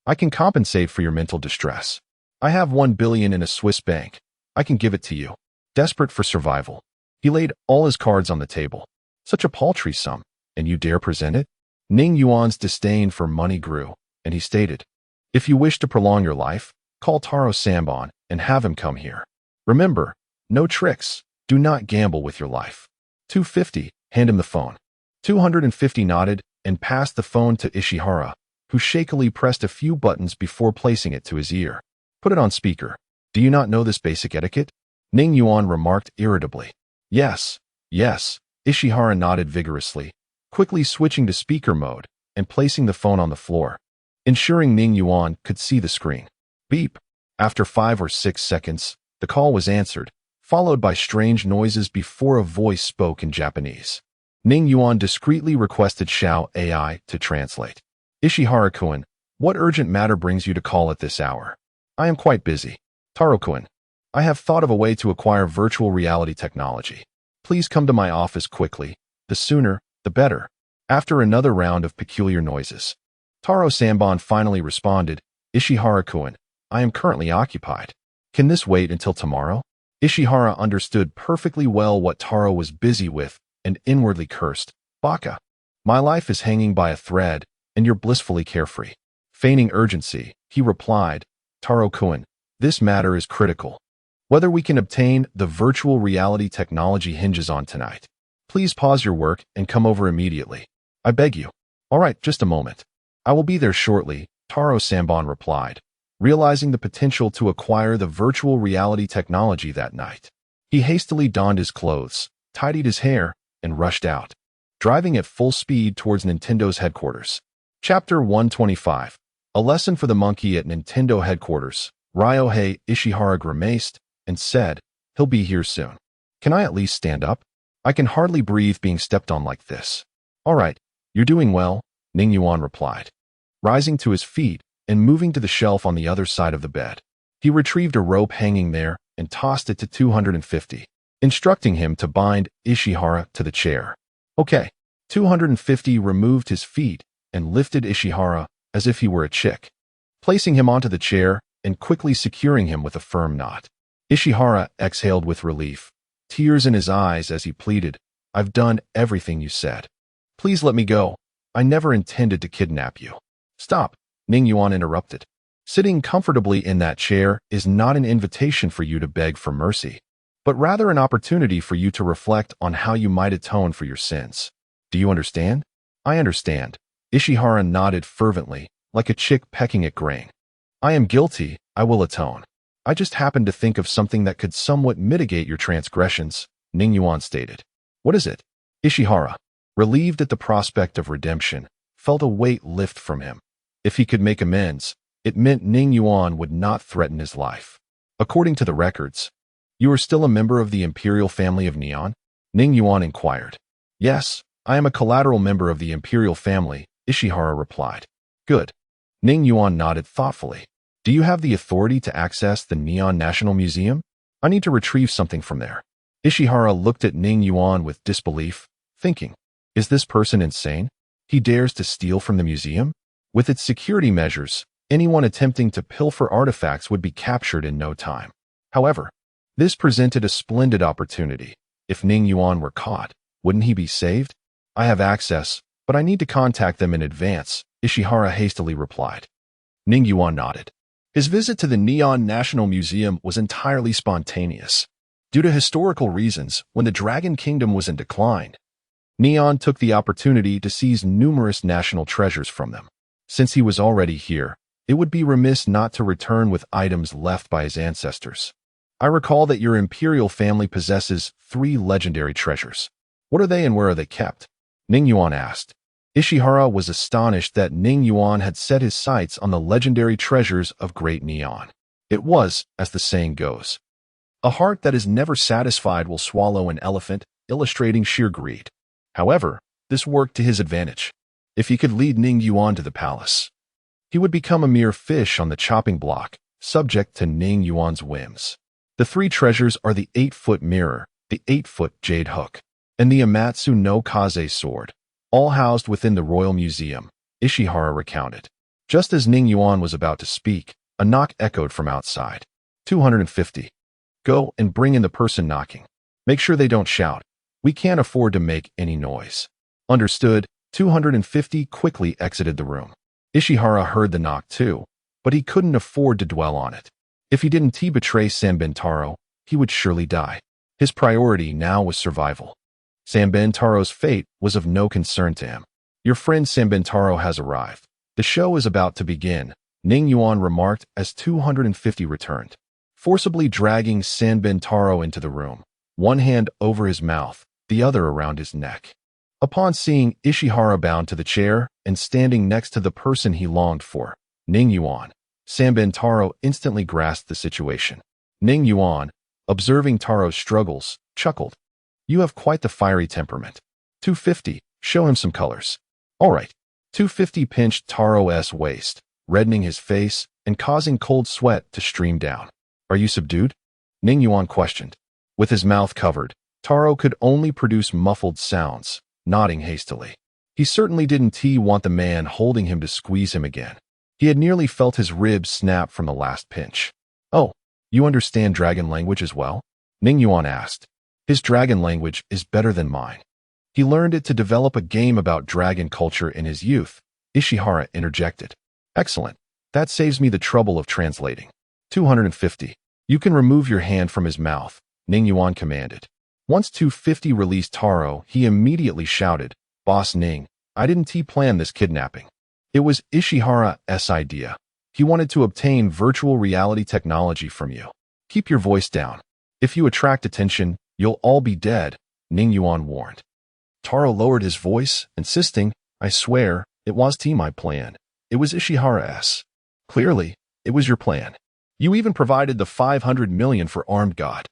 I can compensate for your mental distress. I have 1 billion in a Swiss bank. I can give it to you. Desperate for survival, he laid all his cards on the table. Such a paltry sum, and you dare present it? Ning Yuan's disdain for money grew, and he stated, if you wish to prolong your life, call Taro Samban and have him come here. Remember, no tricks. Do not gamble with your life. 250, hand him the phone. 250 nodded and passed the phone to Ishihara, who shakily pressed a few buttons before placing it to his ear. Put it on speaker. Do you not know this basic etiquette? Ning Yuan remarked irritably. Yes. Ishihara nodded vigorously, quickly switching to speaker mode and placing the phone on the floor, ensuring Ning Yuan could see the screen. Beep. After 5 or 6 seconds, the call was answered, followed by strange noises before a voice spoke in Japanese. Ning Yuan discreetly requested Xiao AI to translate. Ishihara-kun, what urgent matter brings you to call at this hour? I am quite busy. Taro-kun, I have thought of a way to acquire virtual reality technology. Please come to my office quickly. The sooner, the better. After another round of peculiar noises, Taro Samban finally responded, Ishihara-kun, I am currently occupied. Can this wait until tomorrow? Ishihara understood perfectly well what Taro was busy with and inwardly cursed. Baka. My life is hanging by a thread, and you're blissfully carefree. Feigning urgency, he replied, Taro-kun, this matter is critical. Whether we can obtain the virtual reality technology hinges on tonight. Please pause your work and come over immediately. I beg you. All right, just a moment. I will be there shortly, Taro Samban replied, realizing the potential to acquire the virtual reality technology that night. He hastily donned his clothes, tidied his hair, and rushed out, driving at full speed towards Nintendo's headquarters. Chapter 125. A lesson for the monkey at Nintendo headquarters. Ryohei Ishihara grimaced and said, he'll be here soon. Can I at least stand up? I can hardly breathe being stepped on like this. All right, you're doing well, Ning Yuan replied. Rising to his feet and moving to the shelf on the other side of the bed, he retrieved a rope hanging there and tossed it to 250, instructing him to bind Ishihara to the chair. Okay. 250 removed his feet and lifted Ishihara as if he were a chick, placing him onto the chair and quickly securing him with a firm knot. Ishihara exhaled with relief, tears in his eyes as he pleaded, I've done everything you said. Please let me go. I never intended to kidnap you. Stop, Ning Yuan interrupted. Sitting comfortably in that chair is not an invitation for you to beg for mercy, but rather an opportunity for you to reflect on how you might atone for your sins. Do you understand? I understand. Ishihara nodded fervently, like a chick pecking at grain. I am guilty, I will atone. I just happened to think of something that could somewhat mitigate your transgressions, Ning Yuan stated. What is it? Ishihara, relieved at the prospect of redemption, felt a weight lift from him. If he could make amends, it meant Ning Yuan would not threaten his life. According to the records, you are still a member of the imperial family of Neon? Ning Yuan inquired. Yes, I am a collateral member of the imperial family, Ishihara replied. Good. Ning Yuan nodded thoughtfully. Do you have the authority to access the Neon National Museum? I need to retrieve something from there. Ishihara looked at Ning Yuan with disbelief, thinking, is this person insane? He dares to steal from the museum? With its security measures, anyone attempting to pilfer artifacts would be captured in no time. However, This presented a splendid opportunity. If Ning Yuan were caught, wouldn't he be saved? I have access, but I need to contact them in advance, Ishihara hastily replied. Ning Yuan nodded. His visit to the Neon National Museum was entirely spontaneous. Due to historical reasons, when the Dragon Kingdom was in decline, Neon took the opportunity to seize numerous national treasures from them. Since he was already here, it would be remiss not to return with items left by his ancestors. I recall that your imperial family possesses 3 legendary treasures. What are they and where are they kept? Ning Yuan asked. Ishihara was astonished that Ning Yuan had set his sights on the legendary treasures of Great Neon. It was, as the saying goes, a heart that is never satisfied will swallow an elephant, illustrating sheer greed. However, this worked to his advantage. If he could lead Ning Yuan to the palace, he would become a mere fish on the chopping block, subject to Ning Yuan's whims. The 3 treasures are the 8-foot mirror, the 8-foot jade hook, and the Amatsu no Kaze sword, all housed within the Royal Museum, Ishihara recounted. Just as Ning Yuan was about to speak, a knock echoed from outside. 250. Go and bring in the person knocking. Make sure they don't shout. We can't afford to make any noise. Understood. 250 quickly exited the room. Ishihara heard the knock too, but he couldn't afford to dwell on it. If he didn't betray Sanbentaro, he would surely die. His priority now was survival. Sanbentaro's fate was of no concern to him. Your friend Sanbentaro has arrived. The show is about to begin, Ning Yuan remarked as 250 returned, forcibly dragging Sanbentaro into the room, one hand over his mouth, the other around his neck. Upon seeing Ishihara bound to the chair and standing next to the person he longed for, Ning Yuan, Sanbentaro instantly grasped the situation. Ning Yuan, observing Taro's struggles, chuckled. You have quite the fiery temperament. 250, show him some colors. All right. 250 pinched Taro's waist, reddening his face and causing cold sweat to stream down. Are you subdued? Ning Yuan questioned. With his mouth covered, Taro could only produce muffled sounds, nodding hastily. He certainly didn't want the man holding him to squeeze him again. He had nearly felt his ribs snap from the last pinch. Oh, you understand dragon language as well? Ning Yuan asked. His dragon language is better than mine. He learned it to develop a game about dragon culture in his youth, Ishihara interjected. Excellent. That saves me the trouble of translating. 250. You can remove your hand from his mouth, Ning Yuan commanded. Once 250 released Taro, he immediately shouted, Boss Ning, I didn't plan this kidnapping. It was Ishihara's idea. He wanted to obtain virtual reality technology from you. Keep your voice down. If you attract attention, you'll all be dead, Ning Yuan warned. Taro lowered his voice, insisting, I swear, it was my plan. It was Ishihara's. Clearly, it was your plan. You even provided the 500 million for Armed God.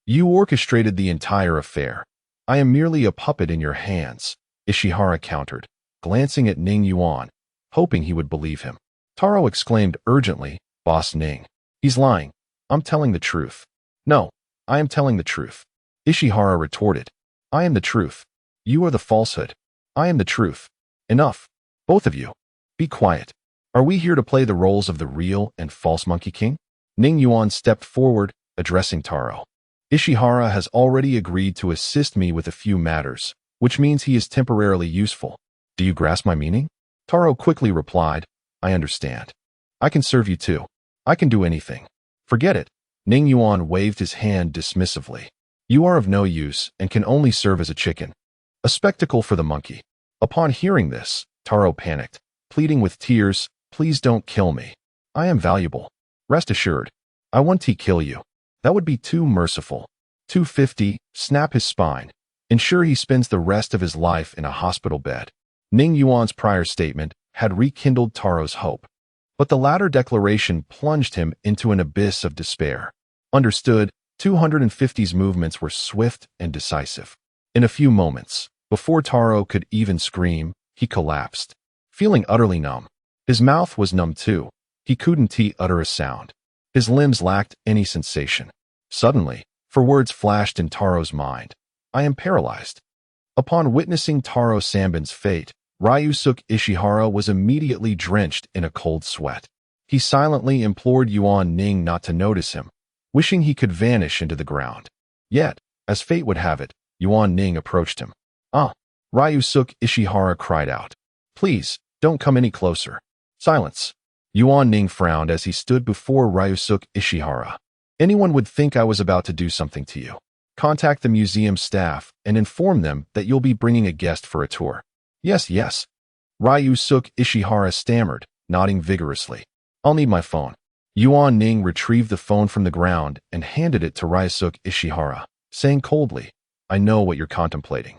You orchestrated the entire affair. I am merely a puppet in your hands, Ishihara countered, glancing at Ning Yuan, hoping he would believe him. Taro exclaimed urgently, Boss Ning. He's lying. I'm telling the truth. No, I am telling the truth. Ishihara retorted. I am the truth. You are the falsehood. I am the truth. Enough. Both of you. Be quiet. Are we here to play the roles of the real and false Monkey King? Ning Yuan stepped forward, addressing Taro. Ishihara has already agreed to assist me with a few matters, which means he is temporarily useful. Do you grasp my meaning? Taro quickly replied, I understand. I can serve you too. I can do anything. Forget it. Ning Yuan waved his hand dismissively. You are of no use and can only serve as a chicken. A spectacle for the monkey. Upon hearing this, Taro panicked, pleading with tears, please don't kill me. I am valuable. Rest assured. I won't kill you. That would be too merciful. 250, snap his spine. Ensure he spends the rest of his life in a hospital bed. Ning Yuan's prior statement had rekindled Taro's hope, but the latter declaration plunged him into an abyss of despair. Understood, 250's movements were swift and decisive. In a few moments, before Taro could even scream, he collapsed, feeling utterly numb. His mouth was numb too. He couldn't utter a sound. His limbs lacked any sensation. Suddenly, for words flashed in Taro's mind. I am paralyzed. Upon witnessing Taro Sanben's fate, Ryusuke Ishihara was immediately drenched in a cold sweat. He silently implored Yuan Ning not to notice him, wishing he could vanish into the ground. Yet, as fate would have it, Yuan Ning approached him. "Ah!" Ryusuke Ishihara cried out. "Please, don't come any closer." Silence. Yuan Ning frowned as he stood before Ryusuke Ishihara. "Anyone would think I was about to do something to you. Contact the museum staff and inform them that you'll be bringing a guest for a tour." Yes. Ryusuke Ishihara stammered, nodding vigorously. "I'll need my phone." Yuan Ning retrieved the phone from the ground and handed it to Ryusuke Ishihara, saying coldly, "I know what you're contemplating.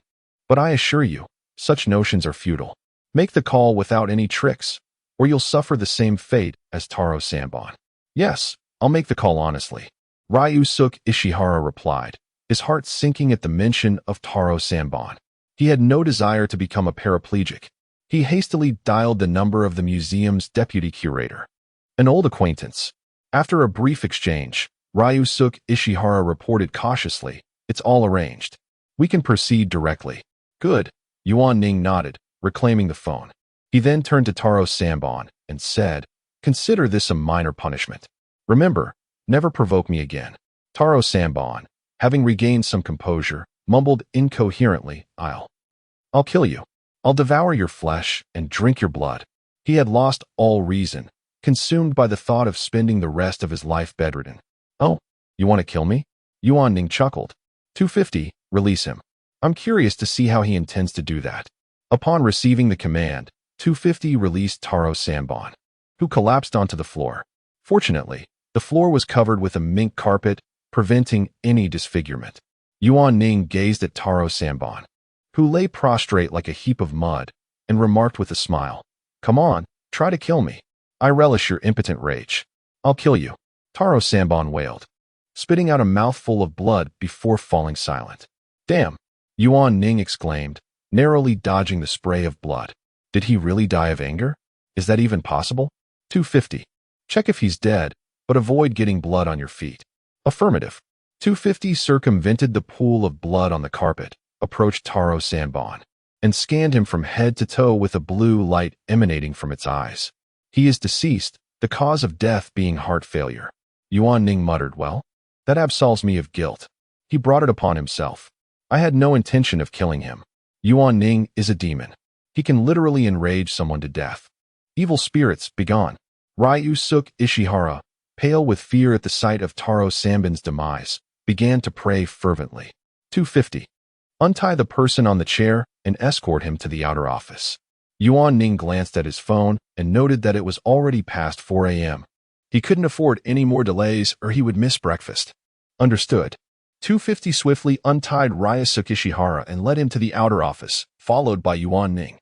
But I assure you, such notions are futile. Make the call without any tricks, or you'll suffer the same fate as Taro Sanbon." "Yes, I'll make the call honestly," Ryusuke Ishihara replied, his heart sinking at the mention of Taro Sanbon. He had no desire to become a paraplegic. He hastily dialed the number of the museum's deputy curator, an old acquaintance. After a brief exchange, Ryusuke Ishihara reported cautiously, "It's all arranged. We can proceed directly." "Good." Yuan Ning nodded, reclaiming the phone. He then turned to Taro Sanbon and said, "Consider this a minor punishment. Remember, never provoke me again." Taro Sanbon, having regained some composure, mumbled incoherently, I'll kill you. I'll devour your flesh and drink your blood." He had lost all reason, consumed by the thought of spending the rest of his life bedridden. "Oh, you want to kill me?" Yuan Ning chuckled. 250, release him. I'm curious to see how he intends to do that. Upon receiving the command, 250 released Taro Sanbon, who collapsed onto the floor. Fortunately, the floor was covered with a mink carpet, preventing any disfigurement. Yuan Ning gazed at Taro Sanbon, who lay prostrate like a heap of mud, and remarked with a smile, "Come on, try to kill me. I relish your impotent rage." "I'll kill you," Taro Sanbon wailed, spitting out a mouthful of blood before falling silent. "Damn," Yuan Ning exclaimed, narrowly dodging the spray of blood. "Did he really die of anger? Is that even possible?" 250. Check if he's dead, but avoid getting blood on your feet. Affirmative. 250 circumvented the pool of blood on the carpet, approached Taro Sanbon, and scanned him from head to toe with a blue light emanating from its eyes. "He is deceased, the cause of death being heart failure." Yuan Ning muttered, "Well, that absolves me of guilt. He brought it upon himself. I had no intention of killing him. Yuan Ning is a demon. He can literally enrage someone to death. Evil spirits, begone." Ryusuke Ishihara, pale with fear at the sight of Taro Sanbon's demise, began to pray fervently. 250. Untie the person on the chair and escort him to the outer office. Yuan Ning glanced at his phone and noted that it was already past 4 a.m. He couldn't afford any more delays or he would miss breakfast. Understood. 250 swiftly untied Ryusuke Ishihara and led him to the outer office, followed by Yuan Ning.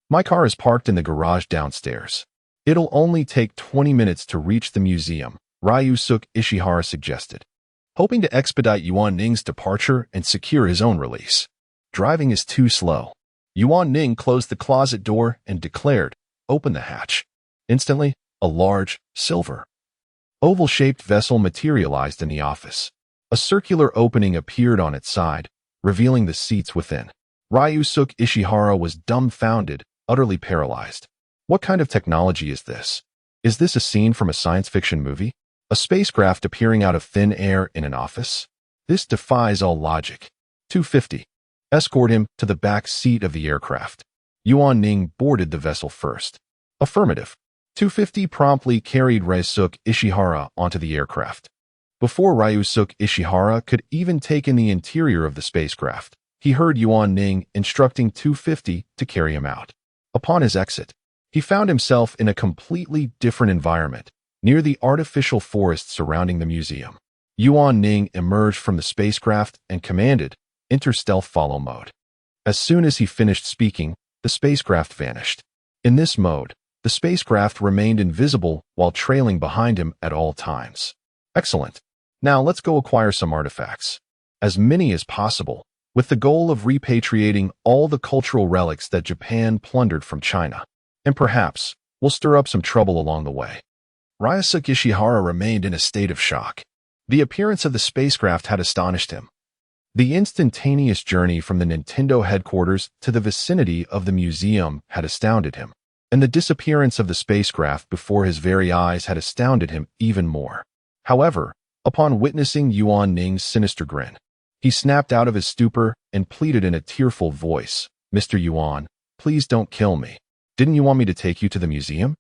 "My car is parked in the garage downstairs. It'll only take 20 minutes to reach the museum," Ryusuke Ishihara suggested, hoping to expedite Yuan Ning's departure and secure his own release. "Driving is too slow." Yuan Ning closed the closet door and declared, "Open the hatch." Instantly, a large, silver, oval-shaped vessel materialized in the office. A circular opening appeared on its side, revealing the seats within. Ryusuke Ishihara was dumbfounded, utterly paralyzed. What kind of technology is this? Is this a scene from a science fiction movie? A spacecraft appearing out of thin air in an office? This defies all logic. 250. Escort him to the back seat of the aircraft. Yuan Ning boarded the vessel first. Affirmative. 250 promptly carried Ryusuke Ishihara onto the aircraft. Before Ryusuke Ishihara could even take in the interior of the spacecraft, he heard Yuan Ning instructing 250 to carry him out. Upon his exit, he found himself in a completely different environment, near the artificial forest surrounding the museum. Yuan Ning emerged from the spacecraft and commanded, "Enter stealth follow mode." As soon as he finished speaking, the spacecraft vanished. In this mode, the spacecraft remained invisible while trailing behind him at all times. Excellent. Now let's go acquire some artifacts. As many as possible, with the goal of repatriating all the cultural relics that Japan plundered from China. And perhaps, we'll stir up some trouble along the way. Ryusuke Ishihara remained in a state of shock. The appearance of the spacecraft had astonished him. The instantaneous journey from the Nintendo headquarters to the vicinity of the museum had astounded him, and the disappearance of the spacecraft before his very eyes had astounded him even more. However, Upon witnessing Yuan Ning's sinister grin, he snapped out of his stupor and pleaded in a tearful voice, "Mr. Yuan, please don't kill me. Didn't you want me to take you to the museum?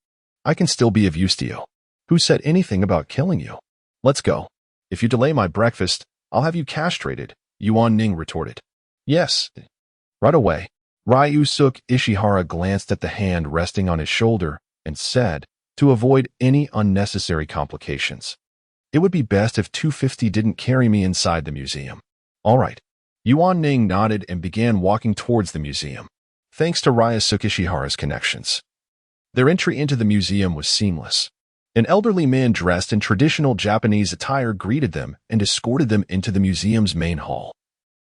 I can still be of use to you. Who said anything about killing you? Let's go. If you delay my breakfast, I'll have you castrated," Yuan Ning retorted. "Yes." Right away, Ryusuke Ishihara glanced at the hand resting on his shoulder and said, to avoid any unnecessary complications, "It would be best if 250 didn't carry me inside the museum." "All right." Yuan Ning nodded and began walking towards the museum. Thanks to Ryusuke Ishihara's connections, their entry into the museum was seamless. An elderly man dressed in traditional Japanese attire greeted them and escorted them into the museum's main hall,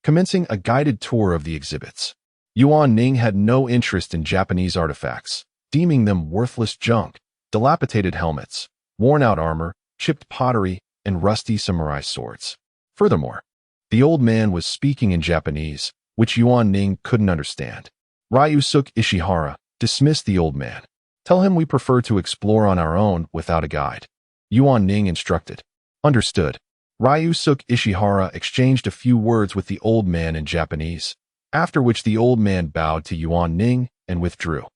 commencing a guided tour of the exhibits. Yuan Ning had no interest in Japanese artifacts, deeming them worthless junk, dilapidated helmets, worn-out armor, chipped pottery, and rusty samurai swords. Furthermore, the old man was speaking in Japanese, which Yuan Ning couldn't understand. Ryusuke Ishihara dismissed the old man. "Tell him we prefer to explore on our own without a guide," Yuan Ning instructed. "Understood." Ryusuke Ishihara exchanged a few words with the old man in Japanese, after which the old man bowed to Yuan Ning and withdrew.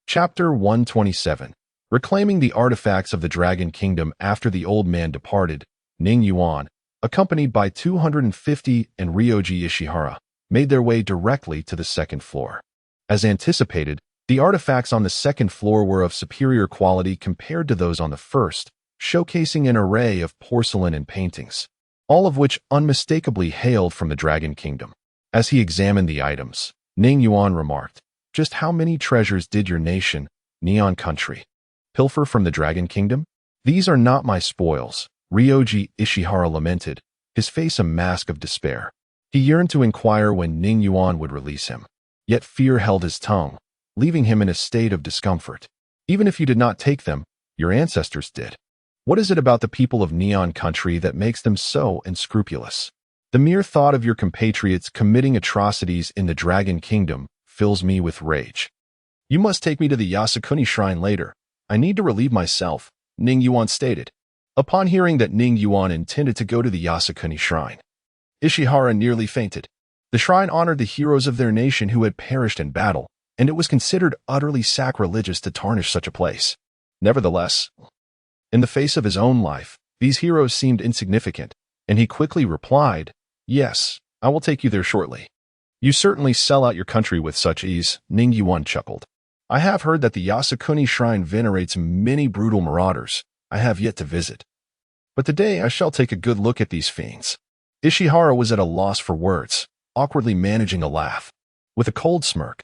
Chapter 127. Reclaiming the artifacts of the Dragon Kingdom. After the old man departed, Ning Yuan, accompanied by 250 and Ryoji Ishihara, made their way directly to the second floor. As anticipated, the artifacts on the second floor were of superior quality compared to those on the first, showcasing an array of porcelain and paintings, all of which unmistakably hailed from the Dragon Kingdom. As he examined the items, Ning Yuan remarked, "Just how many treasures did your nation, Neon Country, pilfer from the Dragon Kingdom? These are not my spoils," Ryoji Ishihara lamented, his face a mask of despair. He yearned to inquire when Ning Yuan would release him, yet fear held his tongue, leaving him in a state of discomfort. "Even if you did not take them, your ancestors did. What is it about the people of Neon Country that makes them so unscrupulous? The mere thought of your compatriots committing atrocities in the Dragon Kingdom fills me with rage. You must take me to the Yasukuni Shrine later. I need to relieve myself," Ning Yuan stated. Upon hearing that Ning Yuan intended to go to the Yasukuni Shrine, Ishihara nearly fainted. The shrine honored the heroes of their nation who had perished in battle, and it was considered utterly sacrilegious to tarnish such a place. Nevertheless, in the face of his own life, these heroes seemed insignificant, and he quickly replied, "Yes, I will take you there shortly." "You certainly sell out your country with such ease," Ning Yuan chuckled. "I have heard that the Yasukuni Shrine venerates many brutal marauders I have yet to visit. But today I shall take a good look at these fiends." Ishihara was at a loss for words, awkwardly managing a laugh. With a cold smirk,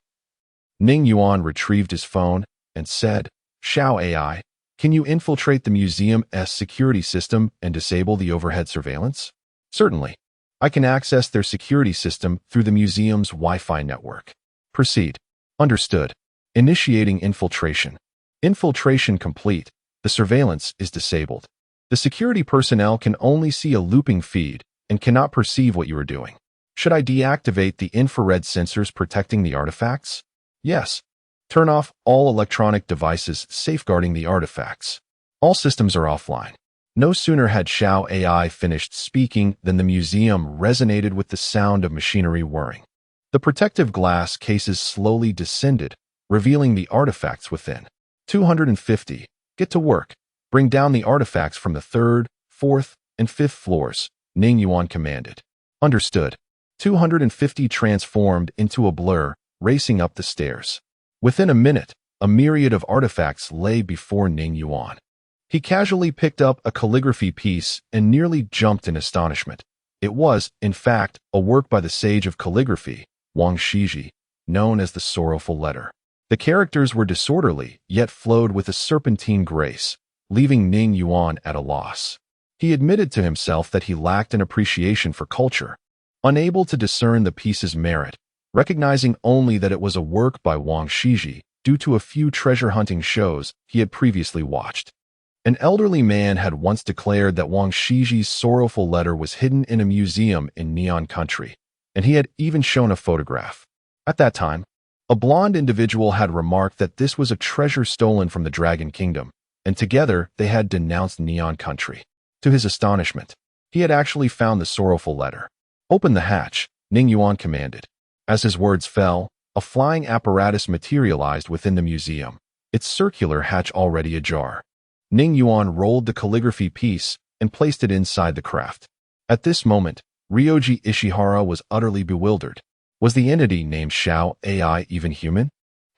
Ning Yuan retrieved his phone and said, "Xiao AI, can you infiltrate the museum's security system and disable the overhead surveillance?" "Certainly. I can access their security system through the museum's Wi-Fi network." "Proceed." "Understood." Initiating infiltration. Infiltration complete. The surveillance is disabled. The security personnel can only see a looping feed and cannot perceive what you are doing. Should I deactivate the infrared sensors protecting the artifacts? Yes. Turn off all electronic devices safeguarding the artifacts. All systems are offline. No sooner had Xiao AI finished speaking than the museum resonated with the sound of machinery whirring. The protective glass cases slowly descended, revealing the artifacts within. 250. Get to work. Bring down the artifacts from the 3rd, 4th, and 5th floors, Ning Yuan commanded. Understood. 250 transformed into a blur, racing up the stairs. Within a minute, a myriad of artifacts lay before Ning Yuan. He casually picked up a calligraphy piece and nearly jumped in astonishment. It was, in fact, a work by the sage of calligraphy, Wang Shiji, known as the Sorrowful Letter. The characters were disorderly, yet flowed with a serpentine grace, leaving Ning Yuan at a loss. He admitted to himself that he lacked an appreciation for culture, unable to discern the piece's merit, recognizing only that it was a work by Wang Shiji due to a few treasure-hunting shows he had previously watched. An elderly man had once declared that Wang Shiji's sorrowful letter was hidden in a museum in Neon Country, and he had even shown a photograph. At that time, a blonde individual had remarked that this was a treasure stolen from the Dragon Kingdom, and together they had denounced Neon Country. To his astonishment, He had actually found the sorrowful letter. "Open the hatch," Ning Yuan commanded. As his words fell, a flying apparatus materialized within the museum, its circular hatch already ajar. Ning Yuan rolled the calligraphy piece and placed it inside the craft. At this moment, Ryoji Ishihara was utterly bewildered. Was the entity named Xiao AI even human?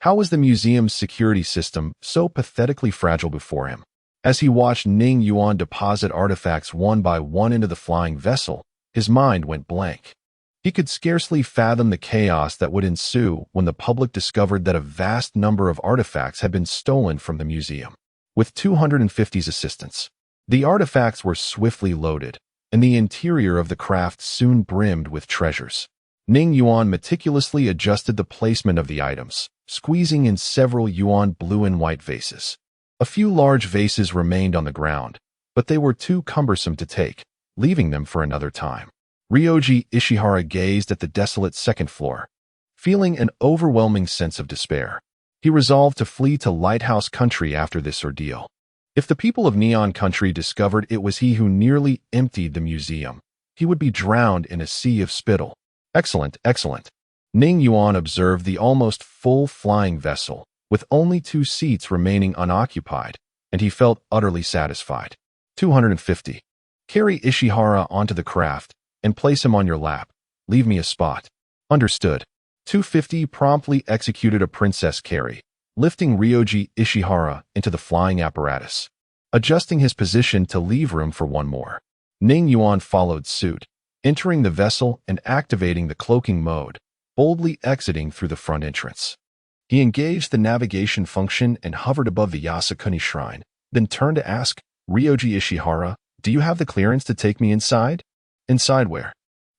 How was the museum's security system so pathetically fragile before him? As he watched Ning Yuan deposit artifacts one by one into the flying vessel, his mind went blank. He could scarcely fathom the chaos that would ensue when the public discovered that a vast number of artifacts had been stolen from the museum. With 250's assistance, the artifacts were swiftly loaded, and the interior of the craft soon brimmed with treasures. Ning Yuan meticulously adjusted the placement of the items, squeezing in several yuan blue and white vases. A few large vases remained on the ground, but they were too cumbersome to take, leaving them for another time. Ryoji Ishihara gazed at the desolate second floor, feeling an overwhelming sense of despair. He resolved to flee to Lighthouse Country after this ordeal. If the people of Neon Country discovered it was he who nearly emptied the museum, he would be drowned in a sea of spittle. Excellent, excellent. Ning Yuan observed the almost full flying vessel, with only 2 seats remaining unoccupied, and he felt utterly satisfied. 250. Carry Ishihara onto the craft and place him on your lap. Leave me a spot. Understood. 250 promptly executed a princess carry, lifting Ryoji Ishihara into the flying apparatus. Adjusting his position to leave room for one more, Ning Yuan followed suit, entering the vessel and activating the cloaking mode, boldly exiting through the front entrance. He engaged the navigation function and hovered above the Yasukuni shrine, then turned to ask, "Ryoji Ishihara, do you have the clearance to take me inside?" "Inside where?"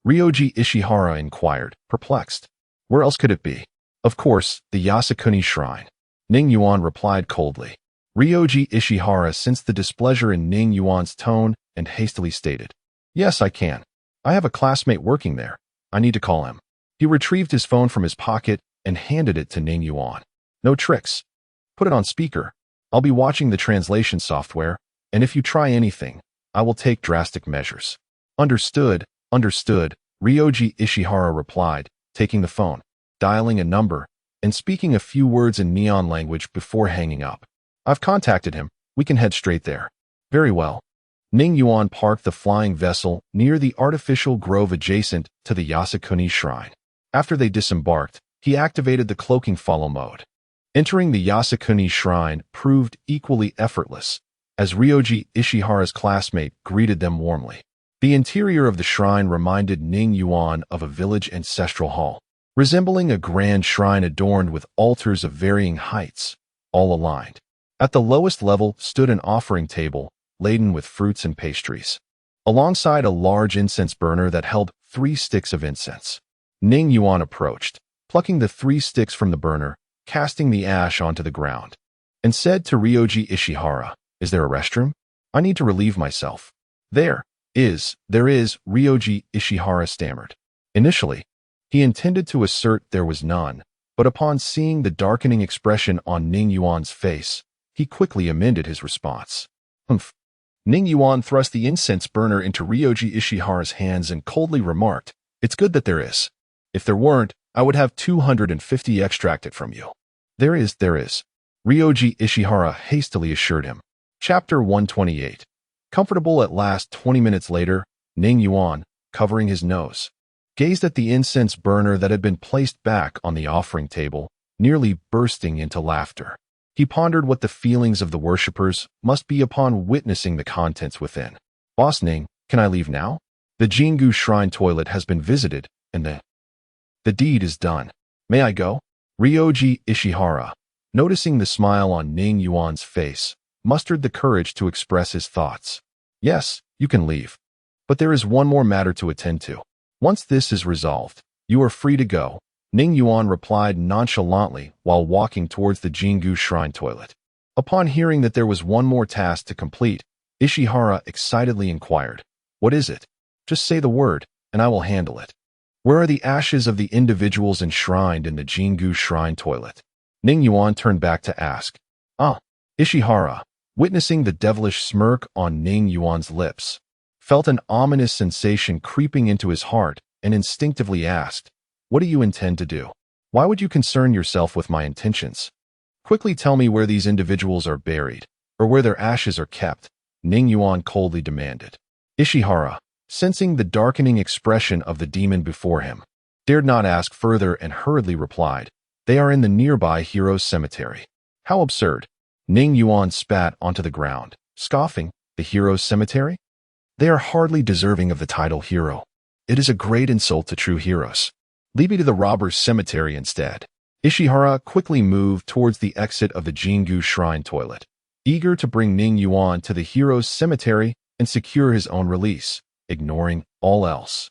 Ryoji Ishihara inquired, perplexed. Where else could it be? Of course, the Yasukuni shrine. Ning Yuan replied coldly. Ryoji Ishihara sensed the displeasure in Ning Yuan's tone and hastily stated, "Yes, I can. I have a classmate working there. I need to call him." He retrieved his phone from his pocket and handed it to Ning Yuan. "No tricks. Put it on speaker. I'll be watching the translation software, and if you try anything, I will take drastic measures." Understood, understood, Ryoji Ishihara replied, taking the phone, dialing a number, and speaking a few words in Neon language before hanging up. "I've contacted him. We can head straight there." "Very well." Ning Yuan parked the flying vessel near the artificial grove adjacent to the Yasukuni shrine. After they disembarked, he activated the cloaking follow mode. Entering the Yasukuni shrine proved equally effortless, as Ryoji Ishihara's classmate greeted them warmly. The interior of the shrine reminded Ning Yuan of a village ancestral hall, resembling a grand shrine adorned with altars of varying heights, all aligned. At the lowest level stood an offering table laden with fruits and pastries, alongside a large incense burner that held 3 sticks of incense. Ning Yuan approached, plucking the 3 sticks from the burner, casting the ash onto the ground, and said to Ryoji Ishihara, "Is there a restroom? I need to relieve myself." There is, Ryoji Ishihara stammered. Initially, he intended to assert there was none, but upon seeing the darkening expression on Ning Yuan's face, he quickly amended his response. "Humph." Ning Yuan thrust the incense burner into Ryoji Ishihara's hands and coldly remarked, "It's good that there is. If there weren't, I would have 250 extracted from you." There is, Ryoji Ishihara hastily assured him. Chapter 128. Comfortable at last. 20 minutes later, Ning Yuan, covering his nose, gazed at the incense burner that had been placed back on the offering table, nearly bursting into laughter. He pondered what the feelings of the worshippers must be upon witnessing the contents within. "Boss Ning, can I leave now? The Jingu Shrine toilet has been visited, and the deed is done. May I go?" Ryoji Ishihara, noticing the smile on Ning Yuan's face, mustered the courage to express his thoughts. "Yes, you can leave. But there is one more matter to attend to. Once this is resolved, you are free to go," Ning Yuan replied nonchalantly while walking towards the Jingu Shrine toilet. Upon hearing that there was one more task to complete, Ishihara excitedly inquired, "What is it? Just say the word, and I will handle it." "Where are the ashes of the individuals enshrined in the Jingu Shrine toilet?" Ning Yuan turned back to ask. "Ah." Ishihara, witnessing the devilish smirk on Ning Yuan's lips, felt an ominous sensation creeping into his heart and instinctively asked, "What do you intend to do? Why would you concern yourself with my intentions? Quickly tell me where these individuals are buried, or where their ashes are kept," Ning Yuan coldly demanded. Ishihara, sensing the darkening expression of the demon before him, dared not ask further and hurriedly replied, "They are in the nearby heroes' cemetery." "How absurd!" Ning Yuan spat onto the ground, scoffing. "The heroes' cemetery? They are hardly deserving of the title hero. It is a great insult to true heroes. Lead me to the robbers' cemetery instead." Ishihara quickly moved towards the exit of the Jingu Shrine toilet, eager to bring Ning Yuan to the heroes' cemetery and secure his own release, ignoring all else.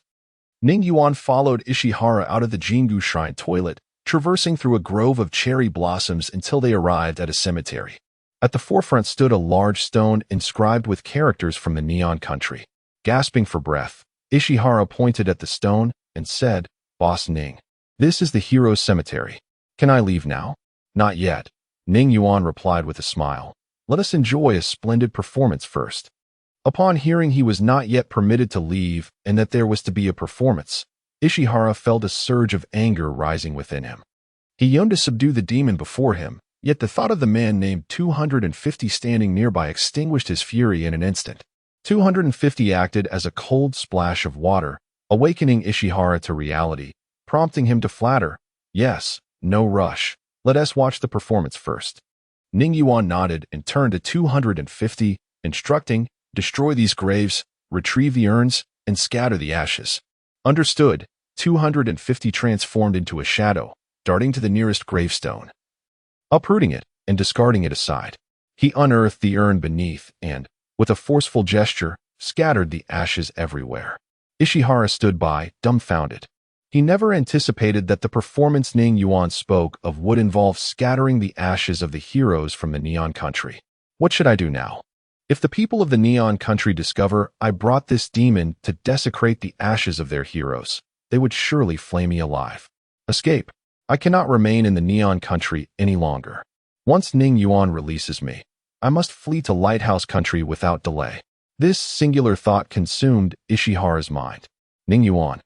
Ning Yuan followed Ishihara out of the Jingu Shrine toilet, traversing through a grove of cherry blossoms until they arrived at a cemetery. At the forefront stood a large stone inscribed with characters from the Neon Country. Gasping for breath, Ishihara pointed at the stone and said, "Boss Ning, this is the hero's cemetery. Can I leave now?" "Not yet," Ning Yuan replied with a smile. "Let us enjoy a splendid performance first." Upon hearing he was not yet permitted to leave and that there was to be a performance, Ishihara felt a surge of anger rising within him. He yearned to subdue the demon before him, yet the thought of the man named 250 standing nearby extinguished his fury in an instant. 250 acted as a cold splash of water, awakening Ishihara to reality, prompting him to flatter, "Yes, no rush. Let us watch the performance first." Ning Yuan nodded and turned to 250, instructing, "Destroy these graves, retrieve the urns, and scatter the ashes." "Understood." 250 transformed into a shadow, darting to the nearest gravestone. Uprooting it and discarding it aside, he unearthed the urn beneath and, with a forceful gesture, scattered the ashes everywhere. Ishihara stood by, dumbfounded. He never anticipated that the performance Ning Yuan spoke of would involve scattering the ashes of the heroes from the Neon Country. "What should I do now? If the people of the Neon Country discover I brought this demon to desecrate the ashes of their heroes, they would surely flay me alive. Escape. I cannot remain in the Neon Country any longer. Once Ning Yuan releases me, I must flee to Lighthouse Country without delay." This singular thought consumed Ishihara's mind. Ning Yuan,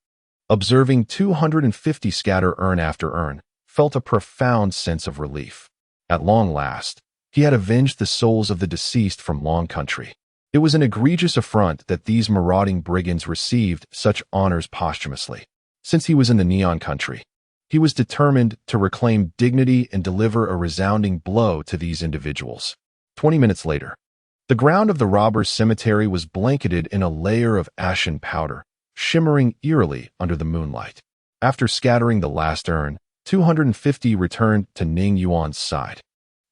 observing 250 scatter urn after urn, felt a profound sense of relief. At long last, he had avenged the souls of the deceased from Long Country. It was an egregious affront that these marauding brigands received such honors posthumously. Since he was in the Neon Country, he was determined to reclaim dignity and deliver a resounding blow to these individuals. 20 minutes later, the ground of the robbers' cemetery was blanketed in a layer of ashen powder, shimmering eerily under the moonlight. After scattering the last urn, 250 returned to Ning Yuan's side.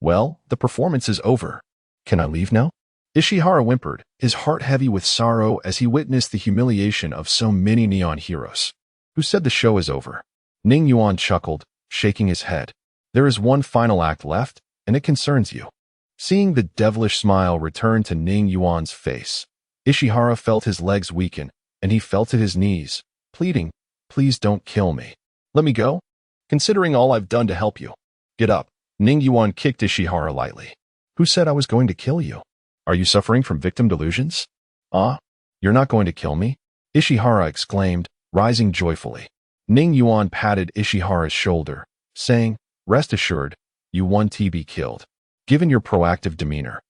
"Well, the performance is over. Can I leave now?" Ishihara whimpered, his heart heavy with sorrow as he witnessed the humiliation of so many neon heroes. "Who said the show is over?" Ning Yuan chuckled, shaking his head. "There is one final act left, and it concerns you." Seeing the devilish smile return to Ning Yuan's face, Ishihara felt his legs weaken, and he fell to his knees, pleading, "Please don't kill me. Let me go, considering all I've done to help you." "Get up." Ning Yuan kicked Ishihara lightly. "Who said I was going to kill you? Are you suffering from victim delusions?" "Ah, you're not going to kill me?" Ishihara exclaimed, rising joyfully. Ning Yuan patted Ishihara's shoulder, saying, "Rest assured, you won't be killed. Given your proactive demeanor,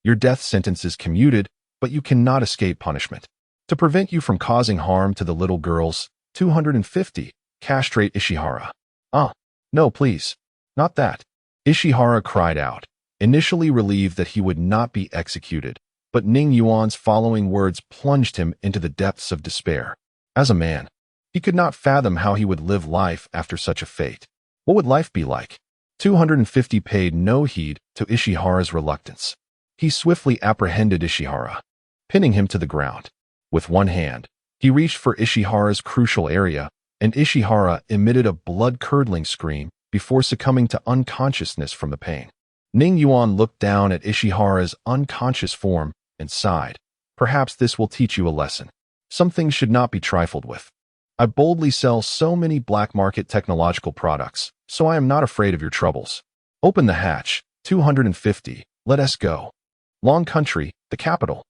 your death sentence is commuted, but you cannot escape punishment. To prevent you from causing harm to the little girls, 250, castrate Ishihara." "Ah, no, please. Not that." Ishihara cried out, initially relieved that he would not be executed, but Ning Yuan's following words plunged him into the depths of despair. As a man, he could not fathom how he would live life after such a fate. What would life be like? 250 paid no heed to Ishihara's reluctance. He swiftly apprehended Ishihara, pinning him to the ground. With one hand, he reached for Ishihara's crucial area, and Ishihara emitted a blood-curdling scream before succumbing to unconsciousness from the pain. Ning Yuan looked down at Ishihara's unconscious form and sighed. "Perhaps this will teach you a lesson. Some things should not be trifled with. I boldly sell so many black market technological products, so I am not afraid of your troubles. Open the hatch, 250, let us go. Long Country, the capital."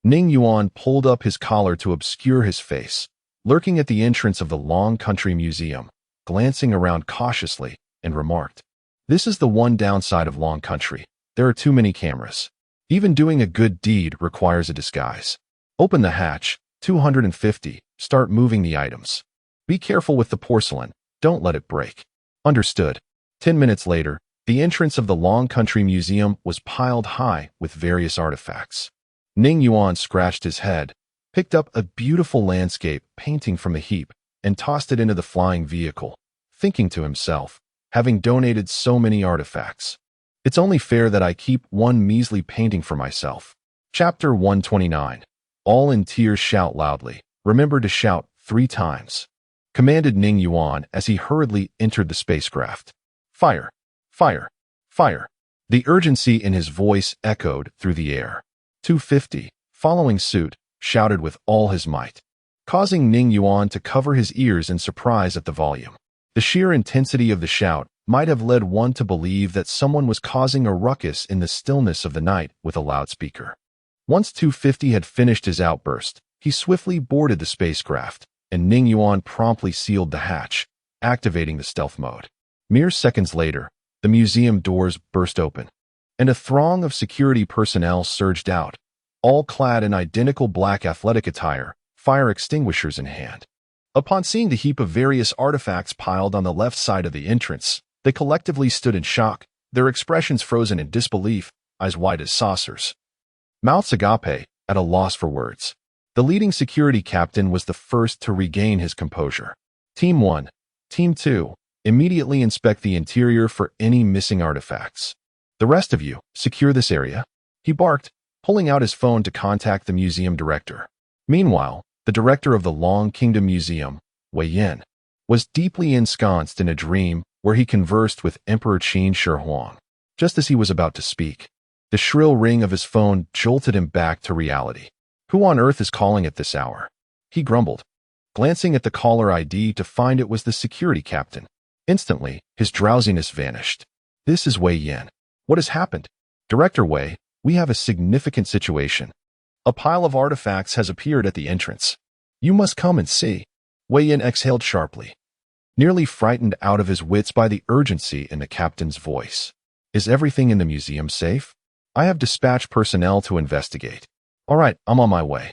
Ning Yuan pulled up his collar to obscure his face, lurking at the entrance of the Long Country Museum, glancing around cautiously, and remarked, "This is the one downside of Long Country. There are too many cameras. Even doing a good deed requires a disguise. Open the hatch, 250, start moving the items. Be careful with the porcelain, don't let it break." Understood. 10 minutes later, the entrance of the Long Country Museum was piled high with various artifacts. Ning Yuan scratched his head, picked up a beautiful landscape painting from the heap, and tossed it into the flying vehicle, thinking to himself, having donated so many artifacts, it's only fair that I keep one measly painting for myself. Chapter 129. All in tears shout loudly. Remember to shout 3 times, commanded Ning Yuan as he hurriedly entered the spacecraft. Fire! Fire! Fire! The urgency in his voice echoed through the air. 250, following suit, shouted with all his might, causing Ning Yuan to cover his ears in surprise at the volume. The sheer intensity of the shout might have led one to believe that someone was causing a ruckus in the stillness of the night with a loudspeaker. Once 250 had finished his outburst, he swiftly boarded the spacecraft, and Ning Yuan promptly sealed the hatch, activating the stealth mode. Mere seconds later, the museum doors burst open, and a throng of security personnel surged out, all clad in identical black athletic attire, fire extinguishers in hand. Upon seeing the heap of various artifacts piled on the left side of the entrance, they collectively stood in shock, their expressions frozen in disbelief, eyes wide as saucers. Mouths agape, at a loss for words. The leading security captain was the first to regain his composure. Team 1, Team 2, immediately inspect the interior for any missing artifacts. The rest of you, secure this area, he barked, pulling out his phone to contact the museum director. Meanwhile, the director of the Long Kingdom Museum, Wei Yin, was deeply ensconced in a dream where he conversed with Emperor Qin Shi Huang. Just as he was about to speak, the shrill ring of his phone jolted him back to reality. Who on earth is calling at this hour? He grumbled, glancing at the caller ID to find it was the security captain. Instantly, his drowsiness vanished. This is Wei Yin. What has happened? Director Wei, we have a significant situation. A pile of artifacts has appeared at the entrance. You must come and see. Wei Yin exhaled sharply, nearly frightened out of his wits by the urgency in the captain's voice. Is everything in the museum safe? I have dispatched personnel to investigate. All right, I'm on my way.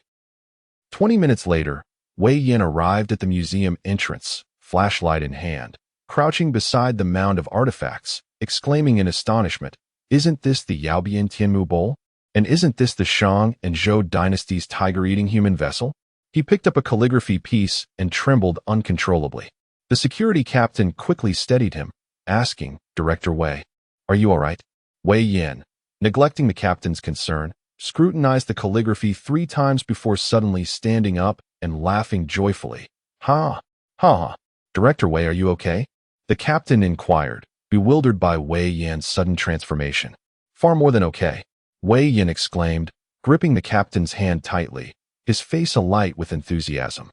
20 minutes later, Wei Yin arrived at the museum entrance, flashlight in hand, crouching beside the mound of artifacts, exclaiming in astonishment, "Isn't this the Yaobian Tianmu Bowl? And isn't this the Shang and Zhou dynasties' tiger-eating human vessel?" He picked up a calligraphy piece and trembled uncontrollably. The security captain quickly steadied him, asking, "Director Wei, are you all right?" Wei Yin, neglecting the captain's concern, scrutinized the calligraphy 3 times before suddenly standing up and laughing joyfully. Ha! Ha! Director Wei, are you okay? The captain inquired, bewildered by Wei Yin's sudden transformation. Far more than okay, Wei Yin exclaimed, gripping the captain's hand tightly, his face alight with enthusiasm.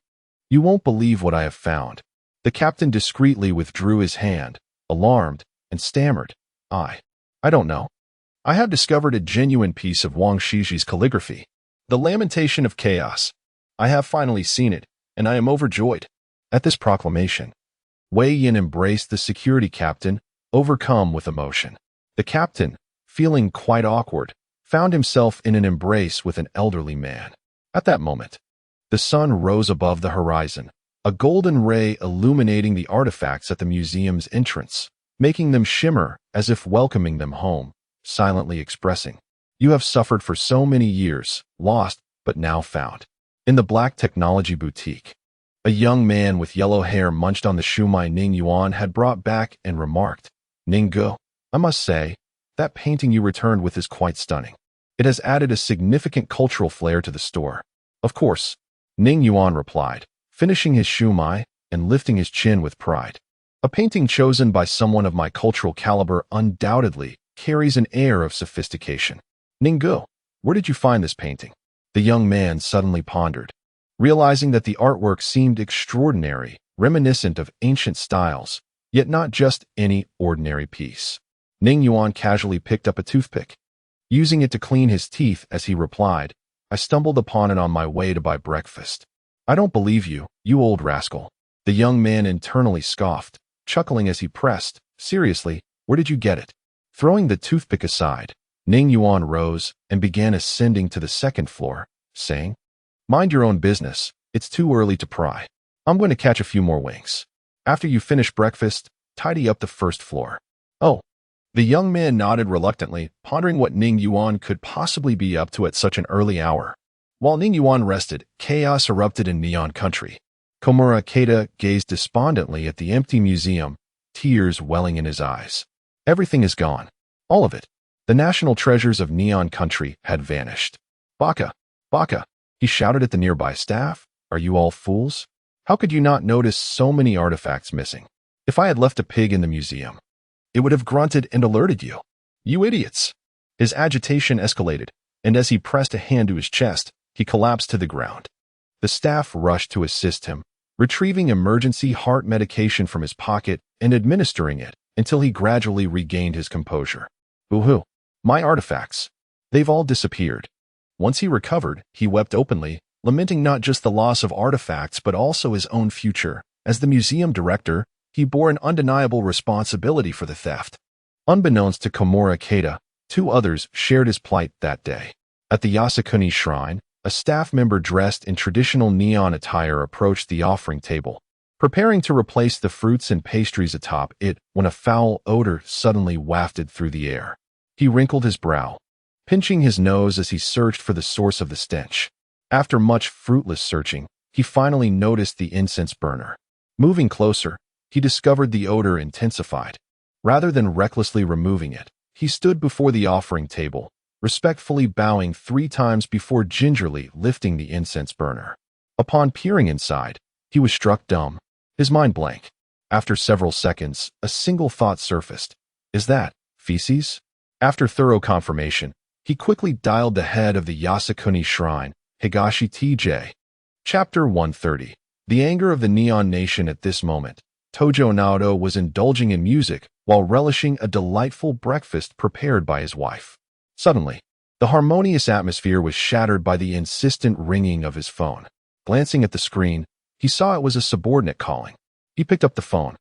You won't believe what I have found. The captain discreetly withdrew his hand, alarmed, and stammered, I don't know. I have discovered a genuine piece of Wang Shiji's calligraphy. The Lamentation of Chaos. I have finally seen it, and I am overjoyed. At this proclamation, Wei Yin embraced the security captain, overcome with emotion. The captain, feeling quite awkward, found himself in an embrace with an elderly man. At that moment, the sun rose above the horizon, a golden ray illuminating the artifacts at the museum's entrance, making them shimmer as if welcoming them home, silently expressing, "You have suffered for so many years, lost, but now found." In the Black Technology Boutique, a young man with yellow hair munched on the shumai Ning Yuan had brought back and remarked, "Ninggu, I must say, that painting you returned with is quite stunning. It has added a significant cultural flair to the store." "Of course," Ning Yuan replied, finishing his shumai and lifting his chin with pride. "A painting chosen by someone of my cultural caliber undoubtedly carries an air of sophistication. Ninggu, where did you find this painting?" The young man suddenly pondered, realizing that the artwork seemed extraordinary, reminiscent of ancient styles, yet not just any ordinary piece. Ning Yuan casually picked up a toothpick, using it to clean his teeth as he replied, I stumbled upon it on my way to buy breakfast. I don't believe you, you old rascal. The young man internally scoffed, chuckling as he pressed, seriously, where did you get it? Throwing the toothpick aside, Ning Yuan rose and began ascending to the second floor, saying, mind your own business, it's too early to pry. I'm going to catch a few more winks. After you finish breakfast, tidy up the first floor. Oh. The young man nodded reluctantly, pondering what Ning Yuan could possibly be up to at such an early hour. While Ning Yuan rested, chaos erupted in Neon Country. Komura Keita gazed despondently at the empty museum, tears welling in his eyes. Everything is gone. All of it. The national treasures of Neon Country had vanished. Baka! Baka! He shouted at the nearby staff. Are you all fools? How could you not notice so many artifacts missing? If I had left a pig in the museum, it would have grunted and alerted you. You idiots! His agitation escalated, and as he pressed a hand to his chest, he collapsed to the ground. The staff rushed to assist him, retrieving emergency heart medication from his pocket and administering it until he gradually regained his composure. Boo-hoo! My artifacts. They've all disappeared. Once he recovered, he wept openly, lamenting not just the loss of artifacts but also his own future. As the museum director, he bore an undeniable responsibility for the theft. Unbeknownst to Komura Keita, 2 others shared his plight that day. At the Yasukuni shrine, a staff member dressed in traditional neon attire approached the offering table, preparing to replace the fruits and pastries atop it when a foul odor suddenly wafted through the air. He wrinkled his brow, pinching his nose as he searched for the source of the stench. After much fruitless searching, he finally noticed the incense burner. Moving closer, he discovered the odor intensified. Rather than recklessly removing it, he stood before the offering table, respectfully bowing 3 times before gingerly lifting the incense burner. Upon peering inside, he was struck dumb, his mind blank. After several seconds, a single thought surfaced. Is that feces? After thorough confirmation, he quickly dialed the head of the Yasukuni shrine, Higashi TJ. Chapter 130. The anger of the Neon Nation. At this moment, Tojo Naoto was indulging in music while relishing a delightful breakfast prepared by his wife. Suddenly, the harmonious atmosphere was shattered by the insistent ringing of his phone. Glancing at the screen, he saw it was a subordinate calling. He picked up the phone,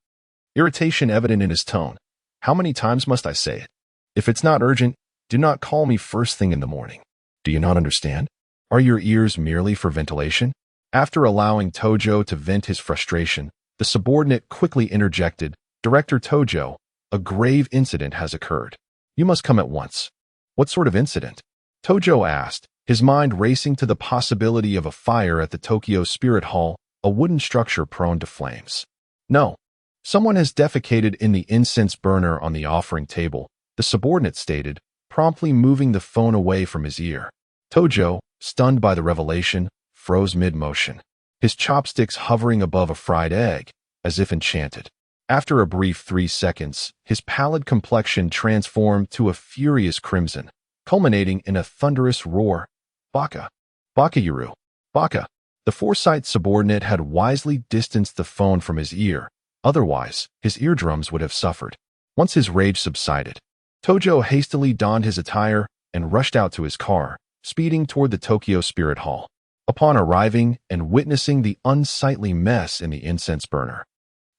irritation evident in his tone. How many times must I say it? If it's not urgent, do not call me first thing in the morning. Do you not understand? Are your ears merely for ventilation? After allowing Tojo to vent his frustration, the subordinate quickly interjected, Director Tojo, a grave incident has occurred. You must come at once. What sort of incident? Tojo asked, his mind racing to the possibility of a fire at the Tokyo Spirit Hall, a wooden structure prone to flames. No. Someone has defecated in the incense burner on the offering table, the subordinate stated, promptly moving the phone away from his ear. Tojo, stunned by the revelation, froze mid-motion, his chopsticks hovering above a fried egg, as if enchanted. After a brief 3 seconds, his pallid complexion transformed to a furious crimson, culminating in a thunderous roar. Baka! Baka Yuru! Baka! The foresight subordinate had wisely distanced the phone from his ear, otherwise, his eardrums would have suffered. Once his rage subsided, Tojo hastily donned his attire and rushed out to his car, speeding toward the Tokyo Spirit Hall. Upon arriving and witnessing the unsightly mess in the incense burner,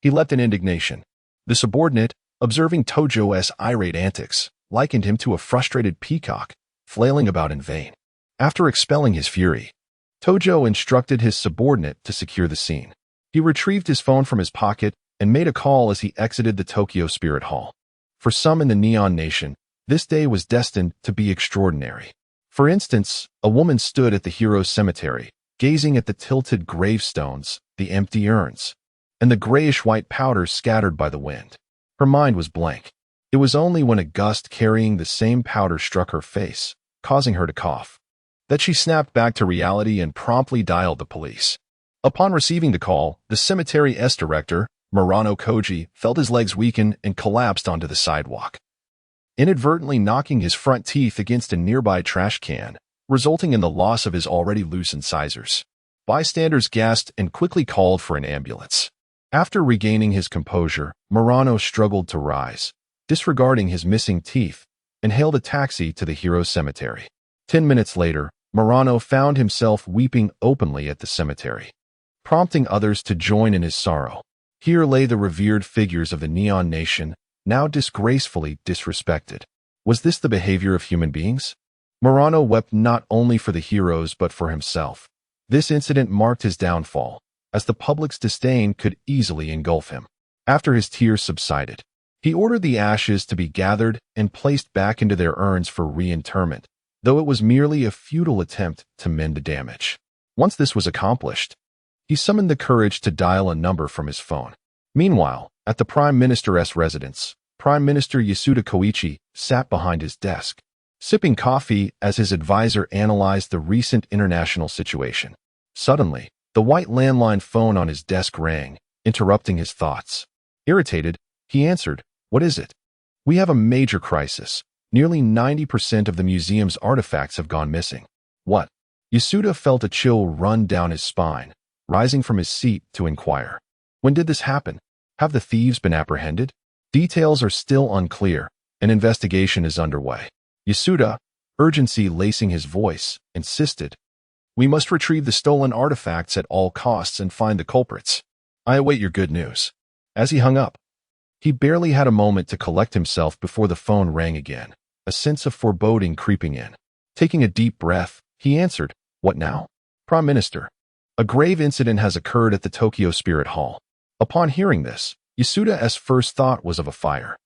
he leapt in indignation. The subordinate, observing Tojo's irate antics, likened him to a frustrated peacock, flailing about in vain. After expelling his fury, Tojo instructed his subordinate to secure the scene. He retrieved his phone from his pocket and made a call as he exited the Tokyo Spirit Hall. For some in the Neon Nation, this day was destined to be extraordinary. For instance, a woman stood at the hero's cemetery, gazing at the tilted gravestones, the empty urns, and the grayish-white powder scattered by the wind. Her mind was blank. It was only when a gust carrying the same powder struck her face, causing her to cough, that she snapped back to reality and promptly dialed the police. Upon receiving the call, the cemetery's director, Murano Koji, felt his legs weaken and collapsed onto the sidewalk, inadvertently knocking his front teeth against a nearby trash can, resulting in the loss of his already loose incisors. Bystanders gasped and quickly called for an ambulance. After regaining his composure, Murano struggled to rise, disregarding his missing teeth, and hailed a taxi to the hero's cemetery. 10 minutes later, Murano found himself weeping openly at the cemetery, prompting others to join in his sorrow. Here lay the revered figures of the Neon Nation, now disgracefully disrespected. Was this the behavior of human beings? Murano wept not only for the heroes but for himself. This incident marked his downfall, as the public's disdain could easily engulf him. After his tears subsided, he ordered the ashes to be gathered and placed back into their urns for reinterment, though it was merely a futile attempt to mend the damage. Once this was accomplished, he summoned the courage to dial a number from his phone. Meanwhile, at the Prime Minister's residence, Prime Minister Yasuda Koichi sat behind his desk, sipping coffee as his advisor analyzed the recent international situation. Suddenly, the white landline phone on his desk rang, interrupting his thoughts. Irritated, he answered, "What is it?" "We have a major crisis. Nearly 90% of the museum's artifacts have gone missing." "What?" Yasuda felt a chill run down his spine, rising from his seat to inquire. "When did this happen? Have the thieves been apprehended?" "Details are still unclear. An investigation is underway." Yasuda, urgency lacing his voice, insisted, "We must retrieve the stolen artifacts at all costs and find the culprits. I await your good news." As he hung up, he barely had a moment to collect himself before the phone rang again, a sense of foreboding creeping in. Taking a deep breath, he answered, "What now?" "Prime Minister, a grave incident has occurred at the Tokyo Spirit Hall." Upon hearing this, Yasuda's first thought was of a fire.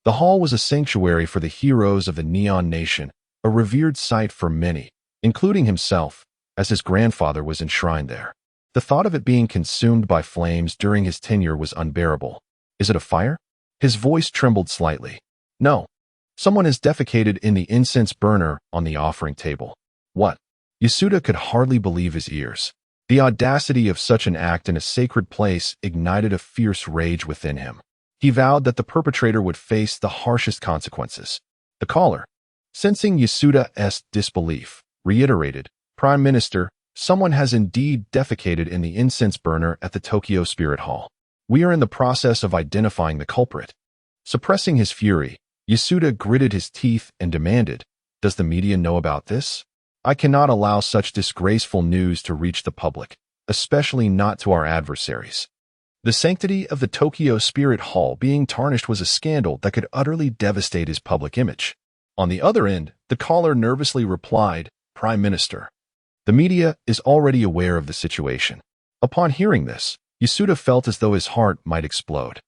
The hall was a sanctuary for the heroes of the Neon Nation, a revered site for many, including himself, as his grandfather was enshrined there. The thought of it being consumed by flames during his tenure was unbearable. "Is it a fire?" His voice trembled slightly. "No. Someone has defecated in the incense burner on the offering table." "What?" Yasuda could hardly believe his ears. The audacity of such an act in a sacred place ignited a fierce rage within him. He vowed that the perpetrator would face the harshest consequences. The caller, sensing Yasuda's disbelief, reiterated, "Prime Minister, someone has indeed defecated in the incense burner at the Tokyo Spirit Hall. We are in the process of identifying the culprit." Suppressing his fury, Yasuda gritted his teeth and demanded, "Does the media know about this? I cannot allow such disgraceful news to reach the public, especially not to our adversaries." The sanctity of the Tokyo Spirit Hall being tarnished was a scandal that could utterly devastate his public image. On the other end, the caller nervously replied, "Prime Minister, the media is already aware of the situation." Upon hearing this, Yasuda felt as though his heart might explode.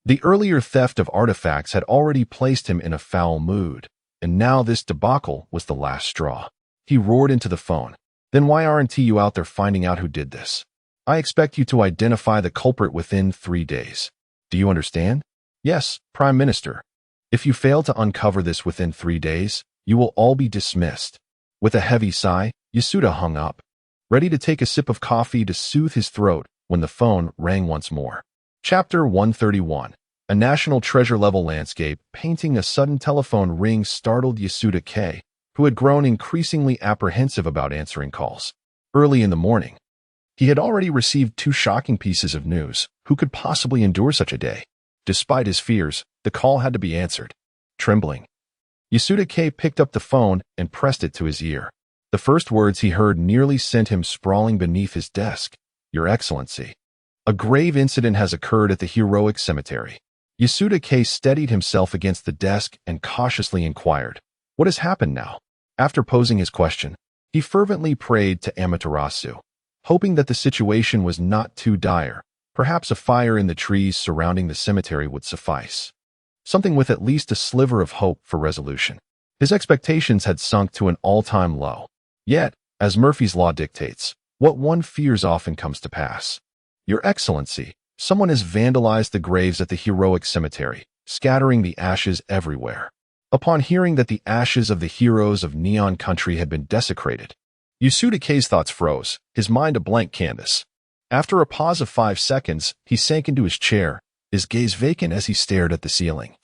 The earlier theft of artifacts had already placed him in a foul mood, and now this debacle was the last straw. He roared into the phone. "Then why aren't you out there finding out who did this? I expect you to identify the culprit within 3 days. Do you understand?" "Yes, Prime Minister. If you fail to uncover this within 3 days, you will all be dismissed." With a heavy sigh, Yasuda hung up, ready to take a sip of coffee to soothe his throat when the phone rang once more. Chapter 131. A national treasure-level landscape painting a sudden telephone ring startled Yasuda K, who had grown increasingly apprehensive about answering calls. Early in the morning, he had already received 2 shocking pieces of news. Who could possibly endure such a day? Despite his fears, the call had to be answered. Trembling, Yasuda K picked up the phone and pressed it to his ear. The first words he heard nearly sent him sprawling beneath his desk. "Your Excellency, a grave incident has occurred at the heroic cemetery." Yasuda K steadied himself against the desk and cautiously inquired, "What has happened now?" After posing his question, he fervently prayed to Amaterasu, hoping that the situation was not too dire. Perhaps a fire in the trees surrounding the cemetery would suffice. Something with at least a sliver of hope for resolution. His expectations had sunk to an all-time low. Yet, as Murphy's Law dictates, what one fears often comes to pass. "Your Excellency, someone has vandalized the graves at the heroic cemetery, scattering the ashes everywhere." Upon hearing that the ashes of the heroes of Neon Country had been desecrated, Yasuda K's thoughts froze, his mind a blank canvas. After a pause of 5 seconds, he sank into his chair, his gaze vacant as he stared at the ceiling,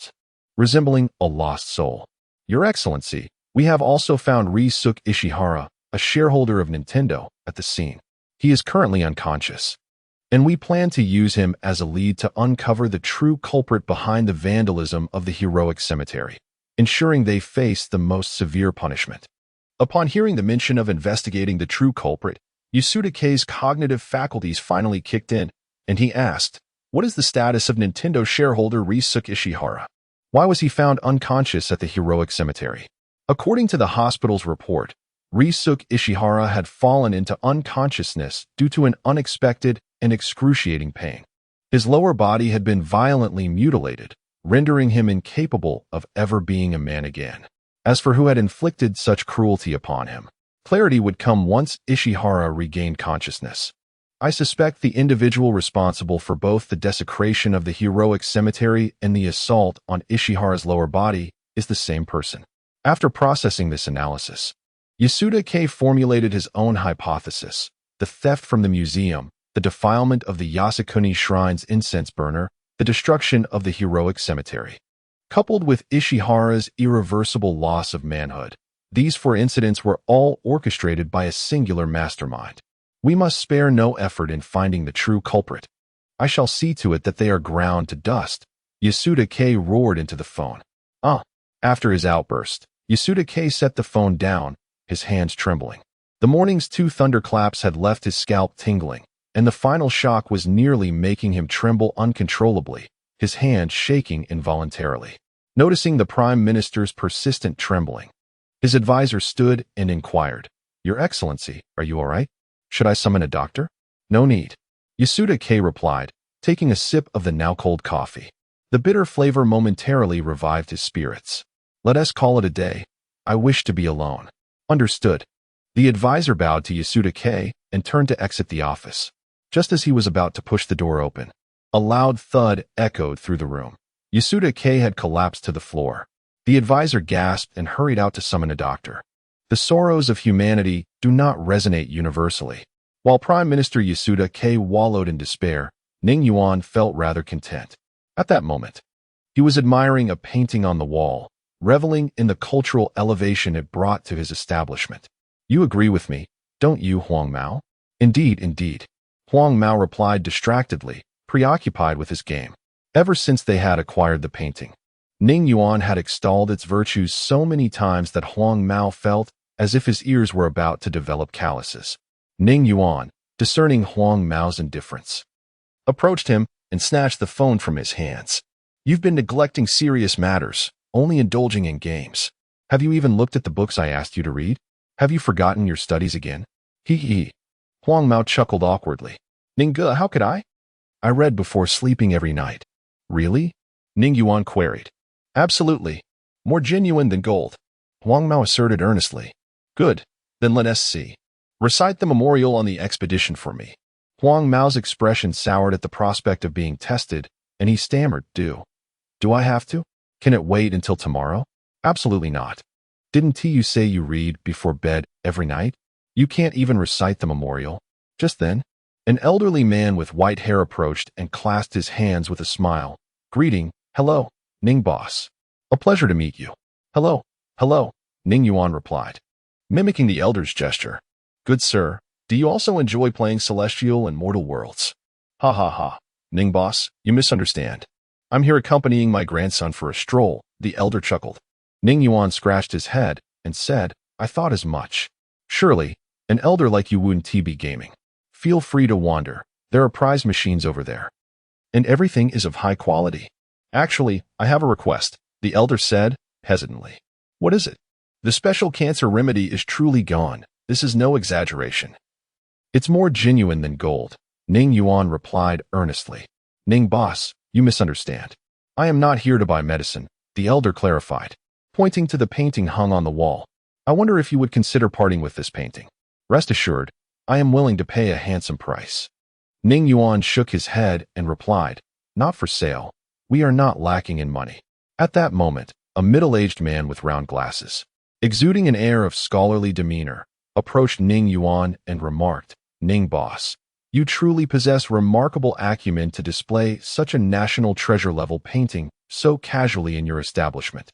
resembling a lost soul. "Your Excellency, we have also found Risuke Ishihara, a shareholder of Nintendo, at the scene. He is currently unconscious, and we plan to use him as a lead to uncover the true culprit behind the vandalism of the heroic cemetery, ensuring they face the most severe punishment." Upon hearing the mention of investigating the true culprit, Yasuda K's cognitive faculties finally kicked in, and he asked, "What is the status of Nintendo shareholder Risuke Ishihara? Why was he found unconscious at the heroic cemetery?" According to the hospital's report, Risuke Ishihara had fallen into unconsciousness due to an unexpected and excruciating pain. His lower body had been violently mutilated, rendering him incapable of ever being a man again. As for who had inflicted such cruelty upon him, clarity would come once Ishihara regained consciousness. I suspect the individual responsible for both the desecration of the heroic cemetery and the assault on Ishihara's lower body is the same person. After processing this analysis, Yasuda K formulated his own hypothesis: the theft from the museum, the defilement of the Yasukuni Shrine's incense burner, the destruction of the heroic cemetery. Coupled with Ishihara's irreversible loss of manhood, these four incidents were all orchestrated by a singular mastermind. We must spare no effort in finding the true culprit. I shall see to it that they are ground to dust. Yasuda K roared into the phone. After his outburst, Yasuda K set the phone down, his hands trembling. The morning's two thunderclaps had left his scalp tingling, and the final shock was nearly making him tremble uncontrollably, his hands shaking involuntarily. Noticing the Prime Minister's persistent trembling, his advisor stood and inquired, "Your Excellency, are you all right? Should I summon a doctor?" "No need," Yasuda K replied, taking a sip of the now-cold coffee. The bitter flavor momentarily revived his spirits. "Let us call it a day. I wish to be alone." "Understood." The advisor bowed to Yasuda K and turned to exit the office. Just as he was about to push the door open, a loud thud echoed through the room. Yasuda K had collapsed to the floor. The advisor gasped and hurried out to summon a doctor. The sorrows of humanity do not resonate universally. While Prime Minister Yasuda K wallowed in despair, Ning Yuan felt rather content. At that moment, he was admiring a painting on the wall, reveling in the cultural elevation it brought to his establishment. "You agree with me, don't you, Huang Mao?" "Indeed, indeed," Huang Mao replied distractedly, preoccupied with his game. Ever since they had acquired the painting, Ning Yuan had extolled its virtues so many times that Huang Mao felt as if his ears were about to develop calluses. Ning Yuan, discerning Huang Mao's indifference, approached him and snatched the phone from his hands. "You've been neglecting serious matters, only indulging in games. Have you even looked at the books I asked you to read? Have you forgotten your studies again?" He. Huang Mao chuckled awkwardly. "Ningge, how could I? I read before sleeping every night." "Really?" Ning Yuan queried. "Absolutely. More genuine than gold," Huang Mao asserted earnestly. "Good. Then let us see. Recite the memorial on the expedition for me." Huang Mao's expression soured at the prospect of being tested, and he stammered, Do I have to? Can it wait until tomorrow?" "Absolutely not. Didn't you say you read before bed every night? You can't even recite the memorial." Just then, an elderly man with white hair approached and clasped his hands with a smile. "Greeting, hello, Ning boss. A pleasure to meet you." Hello, Ning Yuan replied, mimicking the elder's gesture. "Good sir, do you also enjoy playing Celestial and Mortal Worlds?" Ha ha ha, Ning boss, you misunderstand. I'm here accompanying my grandson for a stroll," the elder chuckled. Ning Yuan scratched his head and said, "I thought as much. Surely, an elder like you wouldn't be gaming. Feel free to wander. There are prize machines over there. And everything is of high quality." "Actually, I have a request," the elder said, hesitantly. "What is it?" "The special cancer remedy is truly gone. This is no exaggeration. It's more genuine than gold," Ning Yuan replied earnestly. "Ning boss, you misunderstand. I am not here to buy medicine," the elder clarified, pointing to the painting hung on the wall. "I wonder if you would consider parting with this painting. Rest assured, I am willing to pay a handsome price." Ning Yuan shook his head and replied, "Not for sale. We are not lacking in money." At that moment, a middle-aged man with round glasses, exuding an air of scholarly demeanor, approached Ning Yuan and remarked, "Ning boss, you truly possess remarkable acumen to display such a national treasure-level painting so casually in your establishment,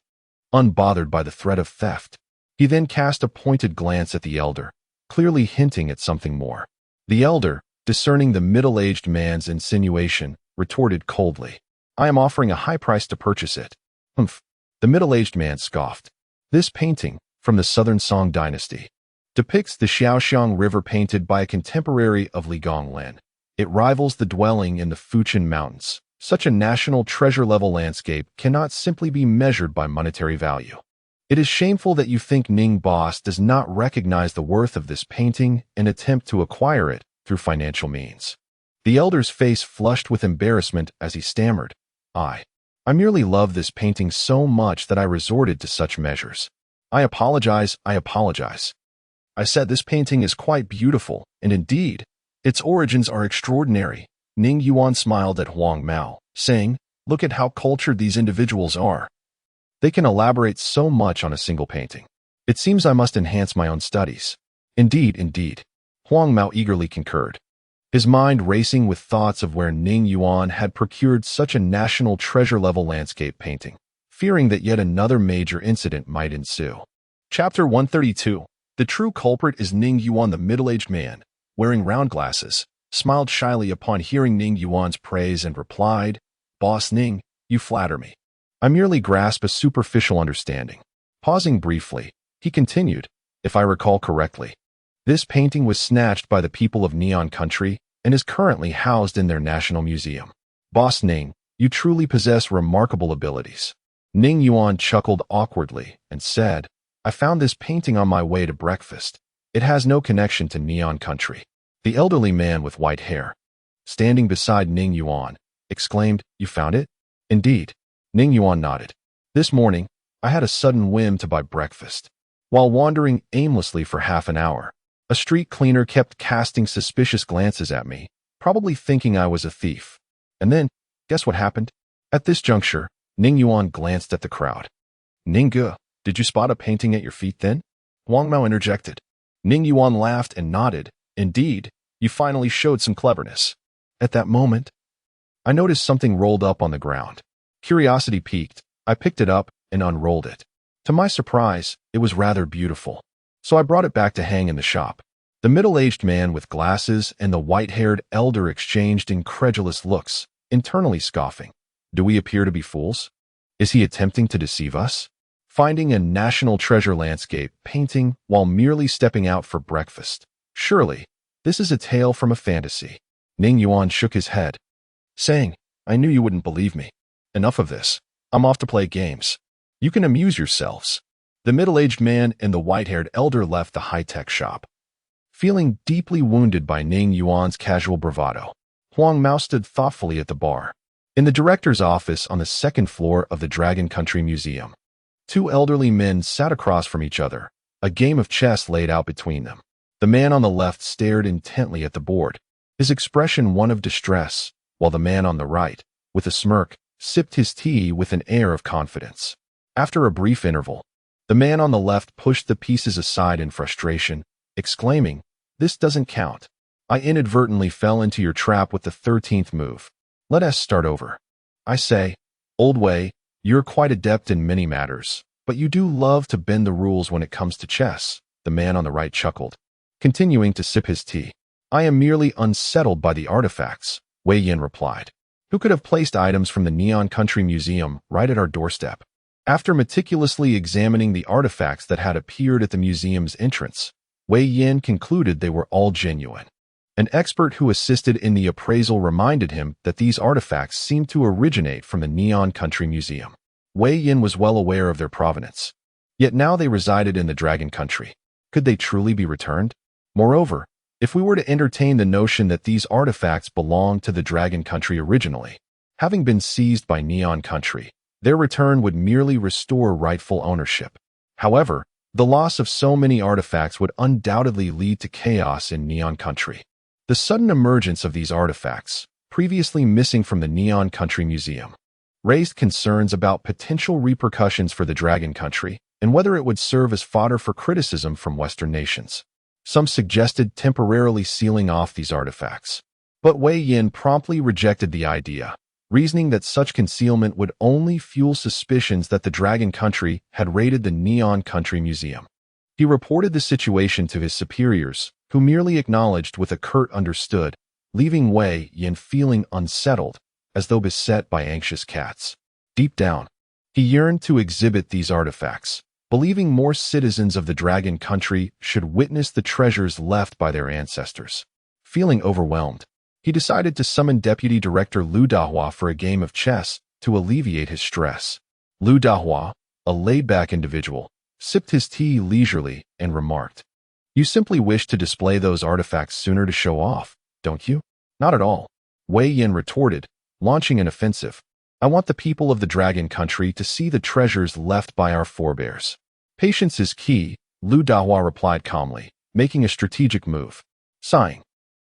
unbothered by the threat of theft." He then cast a pointed glance at the elder, clearly hinting at something more. The elder, discerning the middle-aged man's insinuation, retorted coldly, "I am offering a high price to purchase it." "Humph," the middle-aged man scoffed. "This painting, from the Southern Song Dynasty. Depicts the Xiaoxiang River painted by a contemporary of Li Gonglin. It rivals the dwelling in the Fujian Mountains. Such a national treasure-level landscape cannot simply be measured by monetary value. It is shameful that you think Ning Boss does not recognize the worth of this painting and attempt to acquire it through financial means. The elder's face flushed with embarrassment as he stammered, I merely love this painting so much that I resorted to such measures. I apologize. I said this painting is quite beautiful, and indeed, its origins are extraordinary. Ning Yuan smiled at Huang Mao, saying, look at how cultured these individuals are. They can elaborate so much on a single painting. It seems I must enhance my own studies. Indeed. Huang Mao eagerly concurred, his mind racing with thoughts of where Ning Yuan had procured such a national treasure-level landscape painting, fearing that yet another major incident might ensue. Chapter 132. The true culprit is Ning Yuan. The middle-aged man, wearing round glasses, smiled shyly upon hearing Ning Yuan's praise and replied, Boss Ning, you flatter me. I merely grasp a superficial understanding. Pausing briefly, he continued, if I recall correctly, this painting was snatched by the people of Neon Country and is currently housed in their national museum. Boss Ning, you truly possess remarkable abilities. Ning Yuan chuckled awkwardly and said, I found this painting on my way to breakfast. It has no connection to Neon Country. The elderly man with white hair, standing beside Ning Yuan, exclaimed, you found it? Indeed. Ning Yuan nodded. This morning, I had a sudden whim to buy breakfast. While wandering aimlessly for half an hour, a street cleaner kept casting suspicious glances at me, probably thinking I was a thief. And then, guess what happened? At this juncture, Ning Yuan glanced at the crowd. Ningge, did you spot a painting at your feet then? Huang Mao interjected. Ning Yuan laughed and nodded. Indeed, you finally showed some cleverness. At that moment, I noticed something rolled up on the ground. Curiosity piqued, I picked it up and unrolled it. To my surprise, it was rather beautiful. So I brought it back to hang in the shop. The middle-aged man with glasses and the white-haired elder exchanged incredulous looks, internally scoffing. Do we appear to be fools? Is he attempting to deceive us? Finding a national treasure landscape painting while merely stepping out for breakfast. Surely, this is a tale from a fantasy. Ning Yuan shook his head, saying, I knew you wouldn't believe me. Enough of this. I'm off to play games. You can amuse yourselves. The middle-aged man and the white-haired elder left the high-tech shop. Feeling deeply wounded by Ning Yuan's casual bravado, Huang Mao stood thoughtfully at the bar. In the director's office on the second floor of the Dragon Country Museum, two elderly men sat across from each other, a game of chess laid out between them. The man on the left stared intently at the board, his expression one of distress, while the man on the right, with a smirk, sipped his tea with an air of confidence. After a brief interval, the man on the left pushed the pieces aside in frustration, exclaiming, This doesn't count. I inadvertently fell into your trap with the 13th move. Let us start over. I say, old way, you're quite adept in many matters, but you do love to bend the rules when it comes to chess. The man on the right chuckled, continuing to sip his tea. I am merely unsettled by the artifacts, Wei Yin replied. Who could have placed items from the Neon Country Museum right at our doorstep? After meticulously examining the artifacts that had appeared at the museum's entrance, Wei Yin concluded they were all genuine. An expert who assisted in the appraisal reminded him that these artifacts seemed to originate from the Neon Country Museum. Wei Yin was well aware of their provenance. Yet now they resided in the Dragon Country. Could they truly be returned? Moreover, if we were to entertain the notion that these artifacts belonged to the Dragon Country originally, having been seized by Neon Country, their return would merely restore rightful ownership. However, the loss of so many artifacts would undoubtedly lead to chaos in Neon Country. The sudden emergence of these artifacts, previously missing from the Neon Country Museum, raised concerns about potential repercussions for the Dragon Country and whether it would serve as fodder for criticism from Western nations. Some suggested temporarily sealing off these artifacts, but Wei Yin promptly rejected the idea, reasoning that such concealment would only fuel suspicions that the Dragon Country had raided the Neon Country Museum. He reported the situation to his superiors, who merely acknowledged with a curt understood, leaving Wei Yin feeling unsettled, as though beset by anxious cats. Deep down, he yearned to exhibit these artifacts, believing more citizens of the Dragon Country should witness the treasures left by their ancestors. Feeling overwhelmed, he decided to summon Deputy Director Lu Dahua for a game of chess to alleviate his stress. Lu Dahua, a laid-back individual, sipped his tea leisurely and remarked, "You simply wish to display those artifacts sooner to show off, don't you?" "Not at all," Wei Yin retorted, launching an offensive. "I want the people of the Dragon Country to see the treasures left by our forebears." "Patience is key," Lu Dahua replied calmly, making a strategic move. Sighing,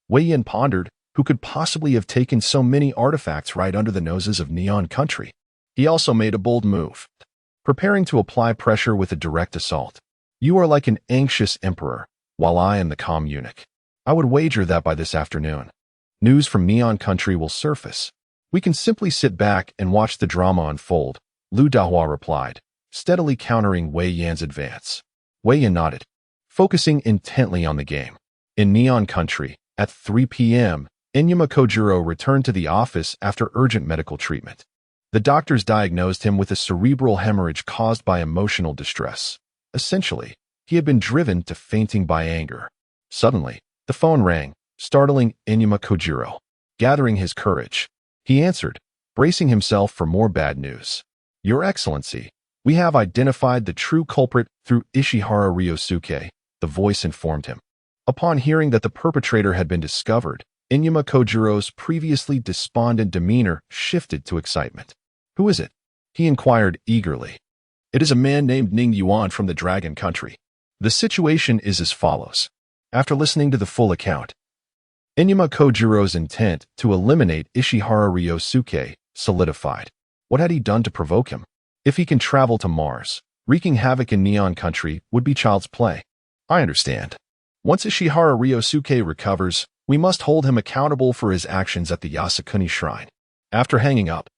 Wei Yin pondered who could possibly have taken so many artifacts right under the noses of Neon Country. He also made a bold move, preparing to apply pressure with a direct assault. "You are like an anxious emperor, while I am the calm eunuch. I would wager that by this afternoon, news from Neon Country will surface. We can simply sit back and watch the drama unfold," Lu Dahua replied, steadily countering Wei Yan's advance. Wei Yan nodded, focusing intently on the game. In Neon Country, at 3 p.m., Inyama Kojiro returned to the office after urgent medical treatment. The doctors diagnosed him with a cerebral hemorrhage caused by emotional distress. Essentially, he had been driven to fainting by anger. Suddenly, the phone rang, startling Inyama Kojiro. Gathering his courage, he answered, bracing himself for more bad news. "Your Excellency, we have identified the true culprit through Ishihara Ryosuke," the voice informed him. Upon hearing that the perpetrator had been discovered, Inyama Kojiro's previously despondent demeanor shifted to excitement. "Who is it?" he inquired eagerly. "It is a man named Ning Yuan from the Dragon Country." The situation is as follows. After listening to the full account, Inyama Kojiro's intent to eliminate Ishihara Ryosuke solidified. What had he done to provoke him? If he can travel to Mars, wreaking havoc in Neon Country would be child's play. "I understand. Once Ishihara Ryosuke recovers, we must hold him accountable for his actions at the Yasukuni Shrine." After hanging up,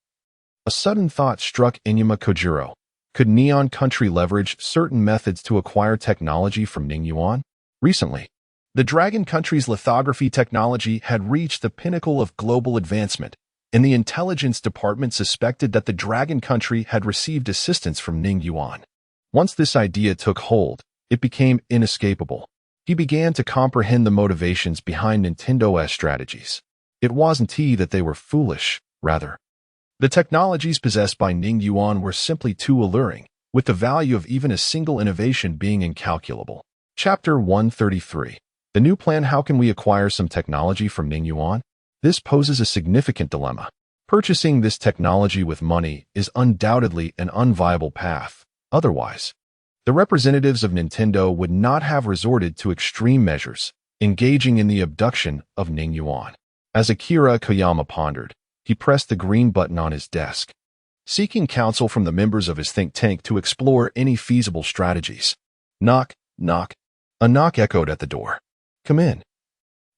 a sudden thought struck Inyama Kojiro. Could Neon Country leverage certain methods to acquire technology from Ning Yuan? Recently, the Dragon Country's lithography technology had reached the pinnacle of global advancement, and the intelligence department suspected that the Dragon Country had received assistance from Ning Yuan. Once this idea took hold, it became inescapable. He began to comprehend the motivations behind Nintendo's strategies. It wasn't that they were foolish, rather. The technologies possessed by Ning Yuan were simply too alluring, with the value of even a single innovation being incalculable. Chapter 133. The new plan. How can we acquire some technology from Ning Yuan? This poses a significant dilemma. Purchasing this technology with money is undoubtedly an unviable path. Otherwise, the representatives of Nintendo would not have resorted to extreme measures, engaging in the abduction of Ning Yuan. As Akira Koyama pondered, he pressed the green button on his desk, seeking counsel from the members of his think tank to explore any feasible strategies. Knock, knock. A knock echoed at the door. "Come in,"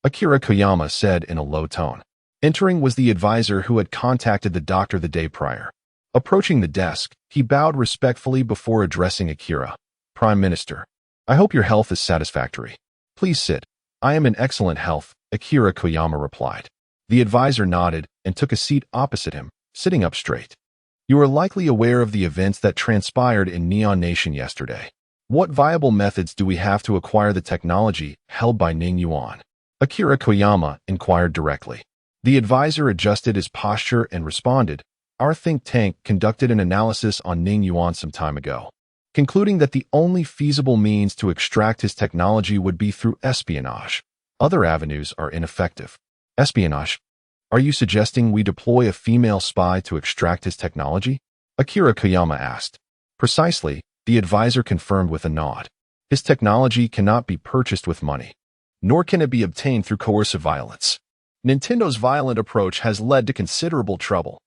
Akira Koyama said in a low tone. Entering was the advisor who had contacted the doctor the day prior. Approaching the desk, he bowed respectfully before addressing Akira. "Prime Minister, I hope your health is satisfactory. Please sit." "I am in excellent health," Akira Koyama replied. The advisor nodded and took a seat opposite him, sitting up straight. "You are likely aware of the events that transpired in Neon Nation yesterday. What viable methods do we have to acquire the technology held by Ning Yuan?" Akira Koyama inquired directly. The advisor adjusted his posture and responded, "Our think tank conducted an analysis on Ning Yuan some time ago, concluding that the only feasible means to extract his technology would be through espionage. Other avenues are ineffective." "Espionage? Are you suggesting we deploy a female spy to extract his technology?" Akira Koyama asked. "Precisely," the advisor confirmed with a nod. "His technology cannot be purchased with money, nor can it be obtained through coercive violence. Nintendo's violent approach has led to considerable trouble.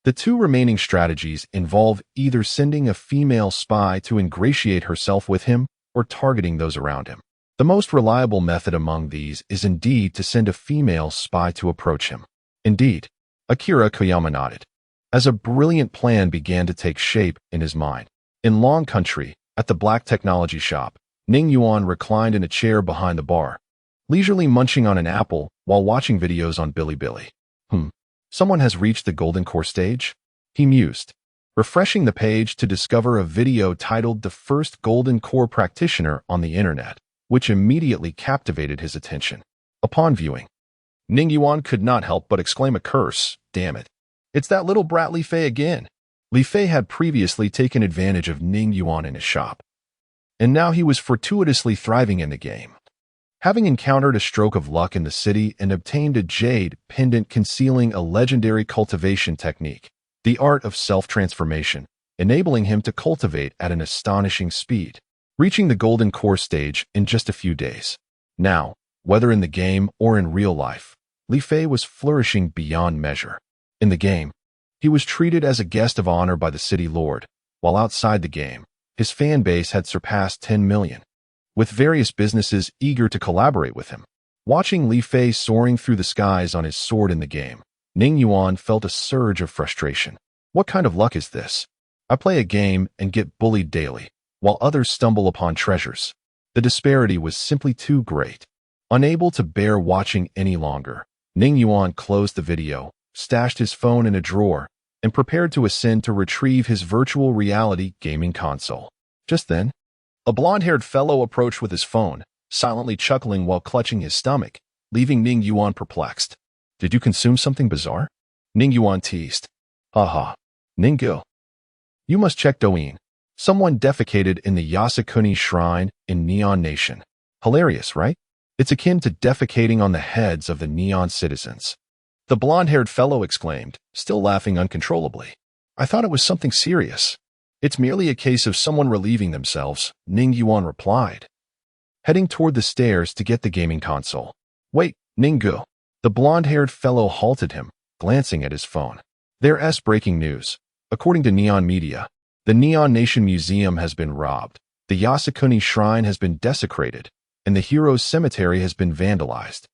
The two remaining strategies involve either sending a female spy to ingratiate herself with him or targeting those around him. The most reliable method among these is indeed to send a female spy to approach him." "Indeed," Akira Koyama nodded, as a brilliant plan began to take shape in his mind. In Long Country, at the Black Technology Shop, Ning Yuan reclined in a chair behind the bar, leisurely munching on an apple while watching videos on Bilibili. Someone has reached the Golden Core stage?" he mused, refreshing the page to discover a video titled "The First Golden Core Practitioner on the Internet," which immediately captivated his attention. Upon viewing, Ning Yuan could not help but exclaim a curse. Damn it. It's that little brat Li Fei again. Li Fei had previously taken advantage of Ning Yuan in his shop, and now he was fortuitously thriving in the game. Having encountered a stroke of luck in the city and obtained a jade pendant concealing a legendary cultivation technique, the art of self-transformation, enabling him to cultivate at an astonishing speed, reaching the golden core stage in just a few days. Now, whether in the game or in real life, Li Fei was flourishing beyond measure. In the game, he was treated as a guest of honor by the city lord, while outside the game, his fan base had surpassed 10 million, with various businesses eager to collaborate with him. Watching Li Fei soaring through the skies on his sword in the game, Ning Yuan felt a surge of frustration. What kind of luck is this? I play a game and get bullied daily, while others stumble upon treasures. The disparity was simply too great. Unable to bear watching any longer, Ning Yuan closed the video, stashed his phone in a drawer, and prepared to ascend to retrieve his virtual reality gaming console. Just then, a blonde-haired fellow approached with his phone, silently chuckling while clutching his stomach, leaving Ning Yuan perplexed. Did you consume something bizarre? Ning Yuan teased. Haha. Ninggu. You must check Douyin. Someone defecated in the Yasukuni Shrine in Neon Nation. Hilarious, right? It's akin to defecating on the heads of the Neon citizens. The blonde-haired fellow exclaimed, still laughing uncontrollably. I thought it was something serious. It's merely a case of someone relieving themselves, Ning Yuan replied, heading toward the stairs to get the gaming console. Wait, Ninggu. The blonde-haired fellow halted him, glancing at his phone. There's breaking news. According to Neon Media, the Neon Nation Museum has been robbed, the Yasukuni Shrine has been desecrated, and the Heroes' Cemetery has been vandalized,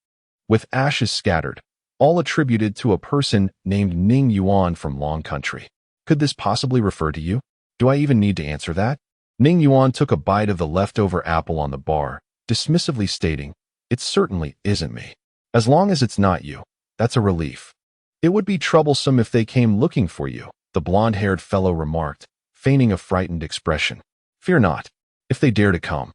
with ashes scattered, all attributed to a person named Ning Yuan from Long Country. Could this possibly refer to you? Do I even need to answer that? Ning Yuan took a bite of the leftover apple on the bar, dismissively stating, It certainly isn't me. As long as it's not you, that's a relief. It would be troublesome if they came looking for you, the blonde-haired fellow remarked, feigning a frightened expression. Fear not. If they dare to come,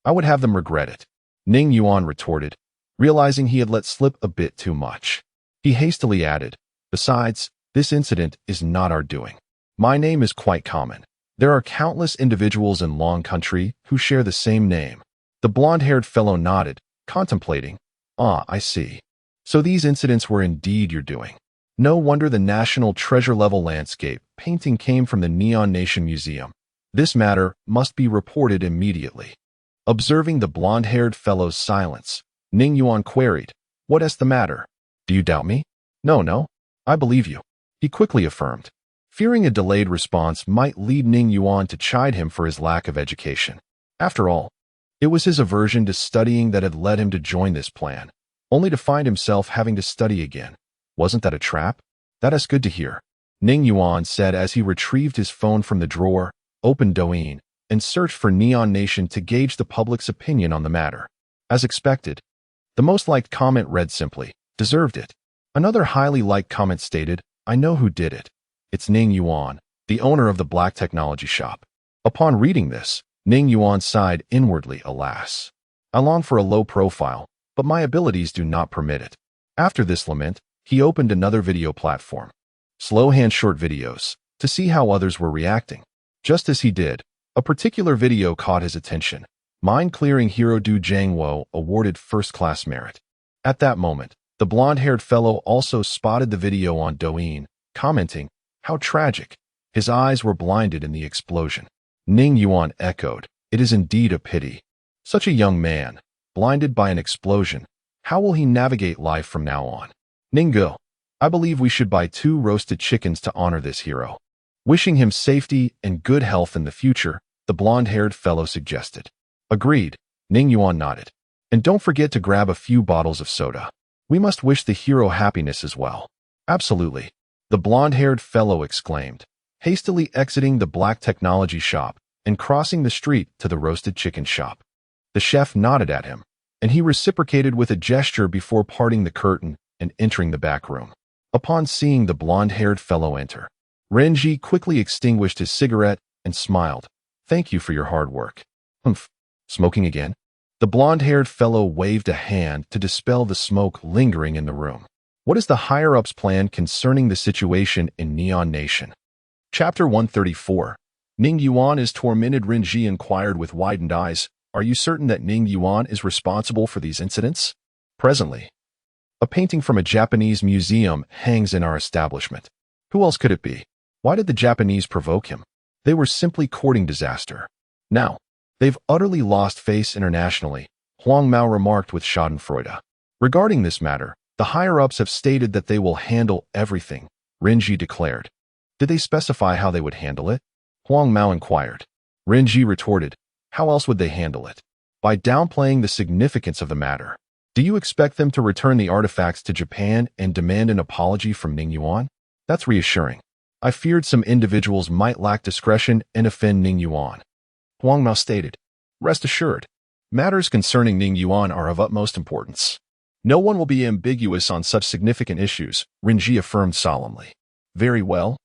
I would have them regret it. Ning Yuan retorted, realizing he had let slip a bit too much. He hastily added, Besides, this incident is not our doing. My name is quite common. There are countless individuals in Long Country who share the same name. The blonde-haired fellow nodded, contemplating. Ah, I see. So these incidents were indeed your doing. No wonder the National Treasure-level landscape painting came from the Neon Nation Museum. This matter must be reported immediately. Observing the blonde-haired fellow's silence, Ning Yuan queried, What's the matter? Do you doubt me? No, I believe you, he quickly affirmed, fearing a delayed response might lead Ning Yuan to chide him for his lack of education. After all, it was his aversion to studying that had led him to join this plan, only to find himself having to study again. Wasn't that a trap? That is good to hear, Ning Yuan said as he retrieved his phone from the drawer, opened Douyin, and searched for Neon Nation to gauge the public's opinion on the matter. As expected, the most liked comment read simply, Deserved it. Another highly liked comment stated, I know who did it. It's Ning Yuan, the owner of the black technology shop. Upon reading this, Ning Yuan sighed inwardly, alas. I long for a low profile, but my abilities do not permit it. After this lament, he opened another video platform, Slowhand Short Videos, to see how others were reacting. Just as he did, a particular video caught his attention. Mind-clearing hero Du Jiangwo awarded first-class merit. At that moment, the blonde-haired fellow also spotted the video on Douyin, commenting, How tragic. His eyes were blinded in the explosion. Ning Yuan echoed, It is indeed a pity. Such a young man, blinded by an explosion. How will he navigate life from now on? Ninggu, I believe we should buy 2 roasted chickens to honor this hero. Wishing him safety and good health in the future, the blonde-haired fellow suggested. Agreed, Ning Yuan nodded. And don't forget to grab a few bottles of soda. We must wish the hero happiness as well. Absolutely, the blonde-haired fellow exclaimed, hastily exiting the black technology shop and crossing the street to the roasted chicken shop. The chef nodded at him, and he reciprocated with a gesture before parting the curtain and entering the back room. Upon seeing the blonde-haired fellow enter, Renji quickly extinguished his cigarette and smiled. Thank you for your hard work. Humph. Smoking again? The blonde-haired fellow waved a hand to dispel the smoke lingering in the room. What is the higher-ups' plan concerning the situation in Neon Nation? Chapter 134. Ning Yuan is tormented. Renji inquired with widened eyes. Are you certain that Ning Yuan is responsible for these incidents? Presently, a painting from a Japanese museum hangs in our establishment. Who else could it be? Why did the Japanese provoke him? They were simply courting disaster. Now, they've utterly lost face internationally, Huang Mao remarked with schadenfreude. Regarding this matter, the higher-ups have stated that they will handle everything, Renji declared. Did they specify how they would handle it? Huang Mao inquired. Renji retorted, how else would they handle it? By downplaying the significance of the matter. Do you expect them to return the artifacts to Japan and demand an apology from Ning Yuan? That's reassuring. I feared some individuals might lack discretion and offend Ning Yuan. Huang Mao stated. Rest assured, matters concerning Ning Yuan are of utmost importance. No one will be ambiguous on such significant issues, Renji affirmed solemnly. Very well.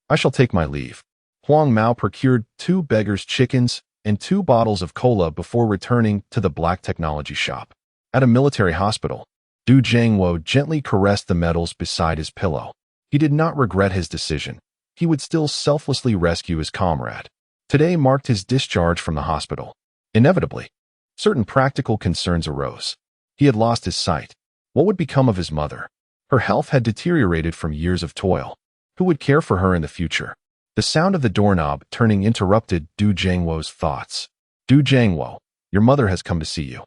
I shall take my leave. Huang Mao procured 2 beggars' chickens and 2 bottles of cola before returning to the black technology shop. At a military hospital, Du Jiangwo gently caressed the medals beside his pillow. He did not regret his decision. He would still selflessly rescue his comrade. Today marked his discharge from the hospital. Inevitably, certain practical concerns arose. He had lost his sight. What would become of his mother? Her health had deteriorated from years of toil. Who would care for her in the future? The sound of the doorknob turning interrupted Du Jiangwo's thoughts. Du Jiangwo, your mother has come to see you.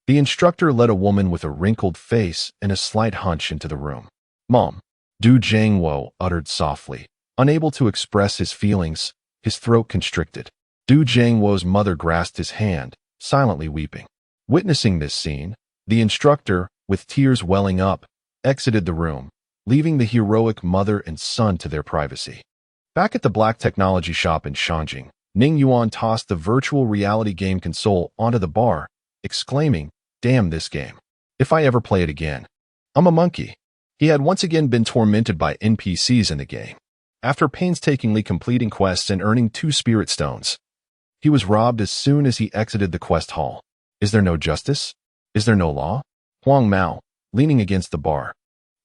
The instructor led a woman with a wrinkled face and a slight hunch into the room. Mom, Du Jiangwo uttered softly, unable to express his feelings, his throat constricted. Du Jiangwo's mother grasped his hand, silently weeping. Witnessing this scene, the instructor, with tears welling up, exited the room, leaving the heroic mother and son to their privacy. Back at the black technology shop in Shangjing, Ning Yuan tossed the virtual reality game console onto the bar, exclaiming, Damn this game. If I ever play it again, I'm a monkey. He had once again been tormented by NPCs in the game. After painstakingly completing quests and earning 2 spirit stones, he was robbed as soon as he exited the quest hall. Is there no justice? Is there no law? Huang Mao, leaning against the bar,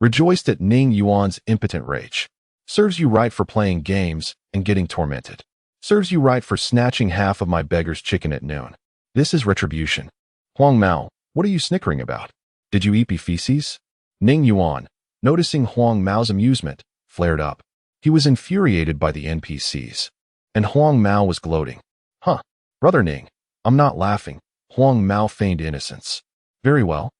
rejoiced at Ning Yuan's impotent rage. Serves you right for playing games and getting tormented. Serves you right for snatching half of my beggar's chicken at noon. This is retribution. Huang Mao, what are you snickering about? Did you eat feces? Ning Yuan, noticing Huang Mao's amusement, flared up. He was infuriated by the NPCs. And Huang Mao was gloating. Huh, brother Ning, I'm not laughing. Huang Mao feigned innocence. Very well.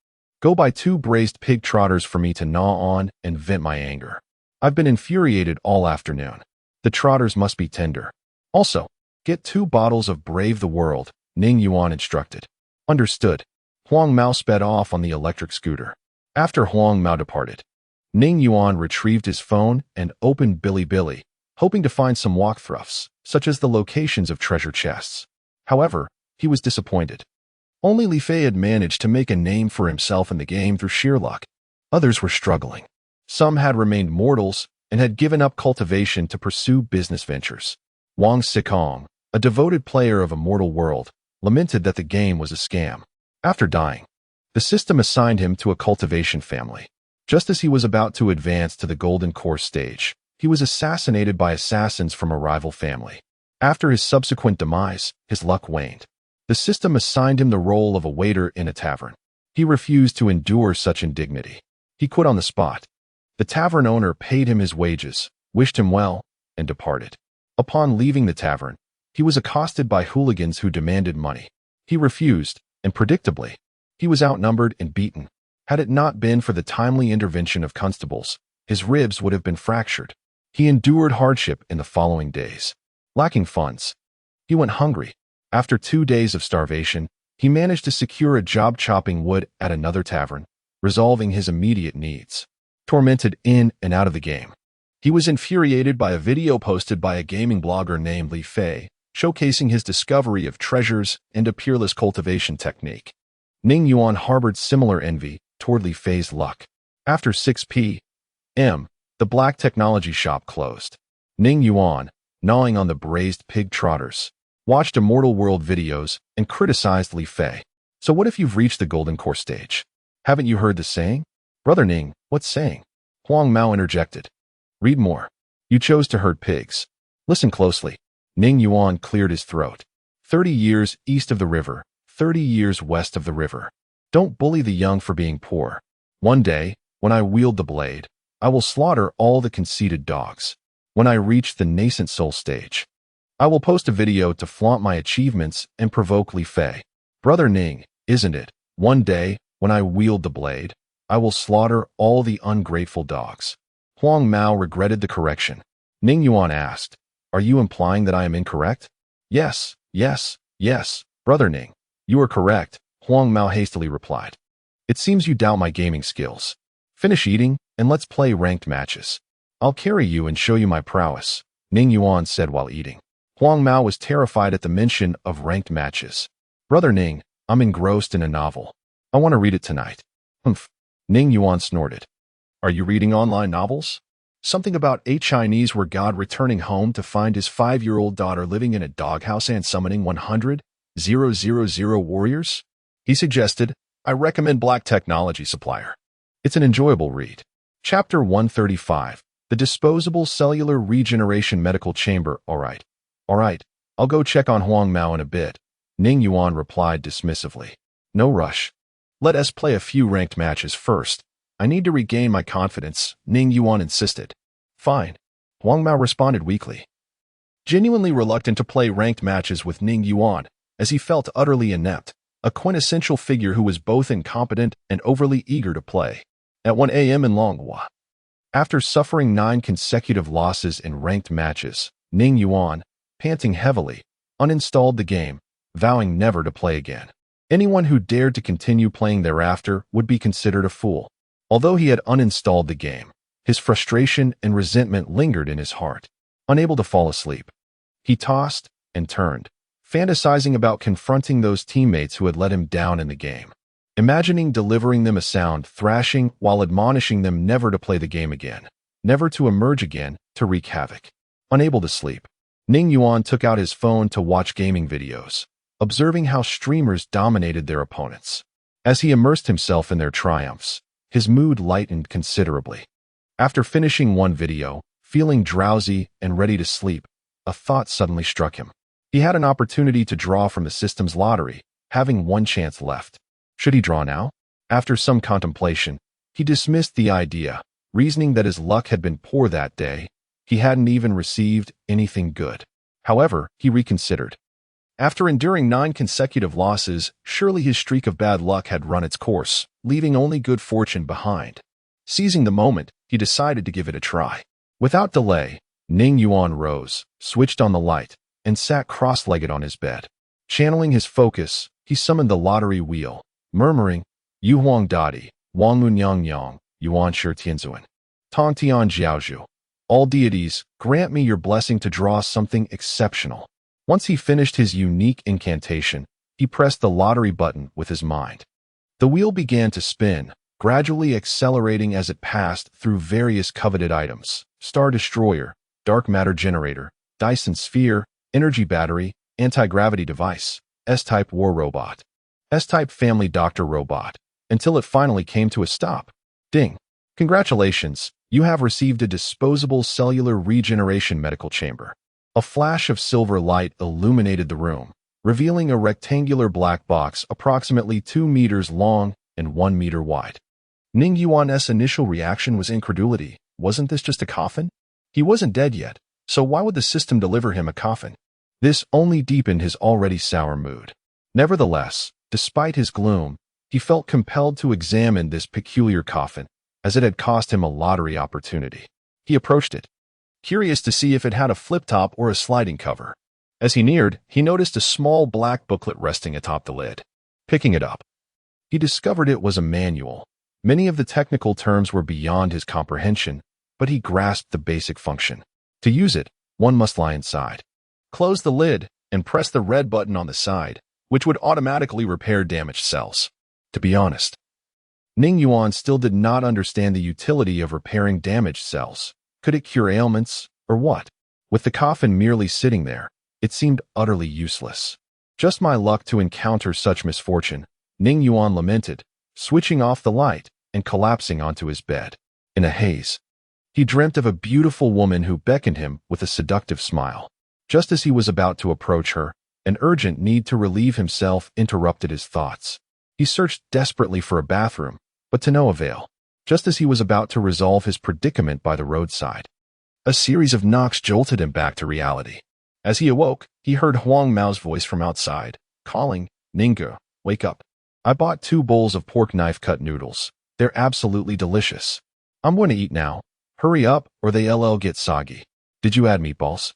Go buy 2 braised pig trotters for me to gnaw on and vent my anger. I've been infuriated all afternoon. The trotters must be tender. Also, get 2 bottles of Brave the World, Ning Yuan instructed. Understood. Huang Mao sped off on the electric scooter. After Huang Mao departed, Ning Yuan retrieved his phone and opened Bilibili, hoping to find some walkthroughs, such as the locations of treasure chests. However, he was disappointed. Only Li Fei had managed to make a name for himself in the game through sheer luck. Others were struggling. Some had remained mortals and had given up cultivation to pursue business ventures. Wang Sikong, a devoted player of Immortal World, lamented that the game was a scam. After dying, the system assigned him to a cultivation family. Just as he was about to advance to the Golden Course stage, he was assassinated by assassins from a rival family. After his subsequent demise, his luck waned. The system assigned him the role of a waiter in a tavern. He refused to endure such indignity. He quit on the spot. The tavern owner paid him his wages, wished him well, and departed. Upon leaving the tavern, he was accosted by hooligans who demanded money. He refused, and predictably, he was outnumbered and beaten. Had it not been for the timely intervention of constables, his ribs would have been fractured. He endured hardship in the following days. Lacking funds, he went hungry. After 2 days of starvation, he managed to secure a job chopping wood at another tavern, resolving his immediate needs. Tormented in and out of the game, he was infuriated by a video posted by a gaming blogger named Li Fei, showcasing his discovery of treasures and a peerless cultivation technique. Ning Yuan harbored similar envy toward Li Fei's luck. After 6 p.m., the black technology shop closed. Ning Yuan, gnawing on the braised pig trotters, watched Immortal World videos and criticized Li Fei. So what if you've reached the golden core stage? Haven't you heard the saying? Brother Ning, what saying? Huang Mao interjected. Read more. You chose to herd pigs. Listen closely. Ning Yuan cleared his throat. 30 years east of the river, 30 years west of the river. Don't bully the young for being poor. One day, when I wield the blade, I will slaughter all the conceited dogs. When I reach the nascent soul stage, I will post a video to flaunt my achievements and provoke Li Fei. Brother Ning, isn't it? One day, when I wield the blade, I will slaughter all the ungrateful dogs. Huang Mao regretted the correction. Ning Yuan asked, Are you implying that I am incorrect? Yes, Brother Ning. You are correct, Huang Mao hastily replied. It seems you doubt my gaming skills. Finish eating, and let's play ranked matches. I'll carry you and show you my prowess, Ning Yuan said while eating. Huang Mao was terrified at the mention of ranked matches. Brother Ning, I'm engrossed in a novel. I want to read it tonight. Humph. Ning Yuan snorted. Are you reading online novels? Something about a Chinese where God returning home to find his 5-year-old daughter living in a doghouse and summoning 100,000 warriors? He suggested, I recommend Black Technology Supplier. It's an enjoyable read. Chapter 135, The Disposable Cellular Regeneration Medical Chamber. All right, I'll go check on Huang Mao in a bit, Ning Yuan replied dismissively. No rush. Let us play a few ranked matches first. I need to regain my confidence, Ning Yuan insisted. Fine. Huang Mao responded weakly. Genuinely reluctant to play ranked matches with Ning Yuan, as he felt utterly inept, a quintessential figure who was both incompetent and overly eager to play. At 1 a.m. in Longhua. After suffering 9 consecutive losses in ranked matches, Ning Yuan, panting heavily, uninstalled the game, vowing never to play again. Anyone who dared to continue playing thereafter would be considered a fool. Although he had uninstalled the game, his frustration and resentment lingered in his heart. Unable to fall asleep, he tossed and turned, fantasizing about confronting those teammates who had let him down in the game, imagining delivering them a sound thrashing while admonishing them never to play the game again, never to emerge again to wreak havoc. Unable to sleep, Ning Yuan took out his phone to watch gaming videos, observing how streamers dominated their opponents. As he immersed himself in their triumphs, his mood lightened considerably. After finishing one video, feeling drowsy and ready to sleep, a thought suddenly struck him. He had an opportunity to draw from the system's lottery, having one chance left. Should he draw now? After some contemplation, he dismissed the idea, reasoning that his luck had been poor that day. He hadn't even received anything good. However, he reconsidered. After enduring 9 consecutive losses, surely his streak of bad luck had run its course, leaving only good fortune behind. Seizing the moment, he decided to give it a try. Without delay, Ning Yuan rose, switched on the light, and sat cross-legged on his bed. Channeling his focus, he summoned the lottery wheel, murmuring, Yu Huang Dadi, Wang Munyang Yang, Yuan Shi Tianzuan, Tong Tian Jiaozhu. All deities, grant me your blessing to draw something exceptional. Once he finished his unique incantation, he pressed the lottery button with his mind. The wheel began to spin, gradually accelerating as it passed through various coveted items: Star Destroyer, Dark Matter Generator, Dyson Sphere, Energy Battery, Anti-Gravity Device, S-Type War Robot, S-Type Family Doctor Robot, until it finally came to a stop. Ding! Congratulations, you have received a disposable cellular regeneration medical chamber. A flash of silver light illuminated the room, revealing a rectangular black box approximately 2 meters long and 1 meter wide. Ning Yuan's initial reaction was incredulity. Wasn't this just a coffin? He wasn't dead yet, so why would the system deliver him a coffin? This only deepened his already sour mood. Nevertheless, despite his gloom, he felt compelled to examine this peculiar coffin, as it had cost him a lottery opportunity. He approached it, curious to see if it had a flip-top or a sliding cover. As he neared, he noticed a small black booklet resting atop the lid. Picking it up, he discovered it was a manual. Many of the technical terms were beyond his comprehension, but he grasped the basic function. To use it, one must lie inside. Close the lid and press the red button on the side, which would automatically repair damaged cells. To be honest, Ning Yuan still did not understand the utility of repairing damaged cells. Could it cure ailments, or what? With the coffin merely sitting there, it seemed utterly useless. Just my luck to encounter such misfortune, Ning Yuan lamented, switching off the light and collapsing onto his bed. In a haze, he dreamt of a beautiful woman who beckoned him with a seductive smile. Just as he was about to approach her, an urgent need to relieve himself interrupted his thoughts. He searched desperately for a bathroom, but to no avail. Just as he was about to resolve his predicament by the roadside, a series of knocks jolted him back to reality. As he awoke, he heard Huang Mao's voice from outside, calling, "Ninggu, wake up. I bought 2 bowls of pork knife-cut noodles. They're absolutely delicious. I'm going to eat now. Hurry up, or they'll get soggy. Did you add meatballs?"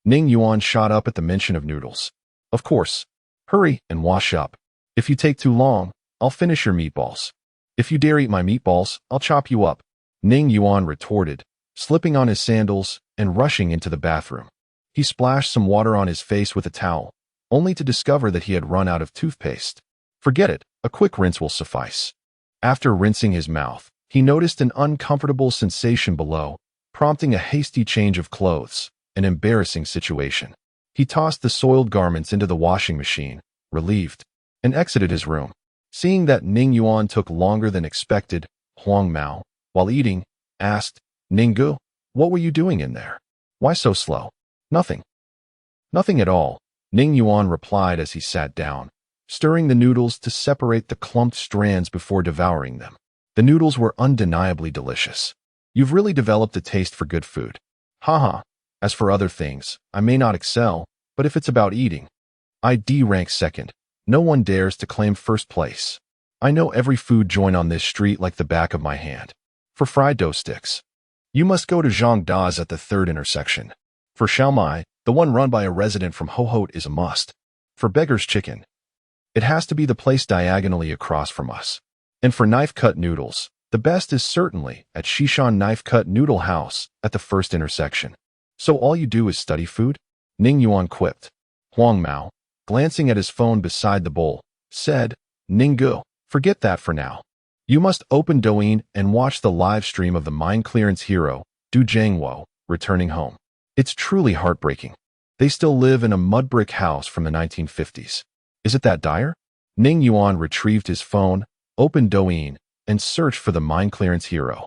Ning Yuan shot up at the mention of noodles. "Of course. Hurry and wash up. If you take too long, I'll finish your meatballs. If you dare eat my meatballs, I'll chop you up," Ning Yuan retorted, slipping on his sandals and rushing into the bathroom. He splashed some water on his face with a towel, only to discover that he had run out of toothpaste. Forget it, a quick rinse will suffice. After rinsing his mouth, he noticed an uncomfortable sensation below, prompting a hasty change of clothes, an embarrassing situation. He tossed the soiled garments into the washing machine, relieved, and exited his room. Seeing that Ning Yuan took longer than expected, Huang Mao, while eating, asked, "Ninggu, what were you doing in there? Why so slow?" "Nothing. Nothing at all," Ning Yuan replied as he sat down, stirring the noodles to separate the clumped strands before devouring them. The noodles were undeniably delicious. "You've really developed a taste for good food. Haha. As for other things, I may not excel, but if it's about eating, I'd rank second. No one dares to claim first place. I know every food joint on this street like the back of my hand. For fried dough sticks, you must go to Zhangda's at the 3rd intersection. For Xiaomai, the one run by a resident from Hohot is a must. For Beggar's Chicken, it has to be the place diagonally across from us. And for knife-cut noodles, the best is certainly at Shishan Knife-Cut Noodle House at the 1st intersection. So all you do is study food?" Ning Yuan quipped. Huang Mao, glancing at his phone beside the bowl, said, "Ninggu, forget that for now. You must open Douyin and watch the live stream of the mine clearance hero, Du Jiangwo, returning home. It's truly heartbreaking. They still live in a mud brick house from the 1950s. Is it that dire?" Ning Yuan retrieved his phone, opened Douyin, and searched for the mine clearance hero.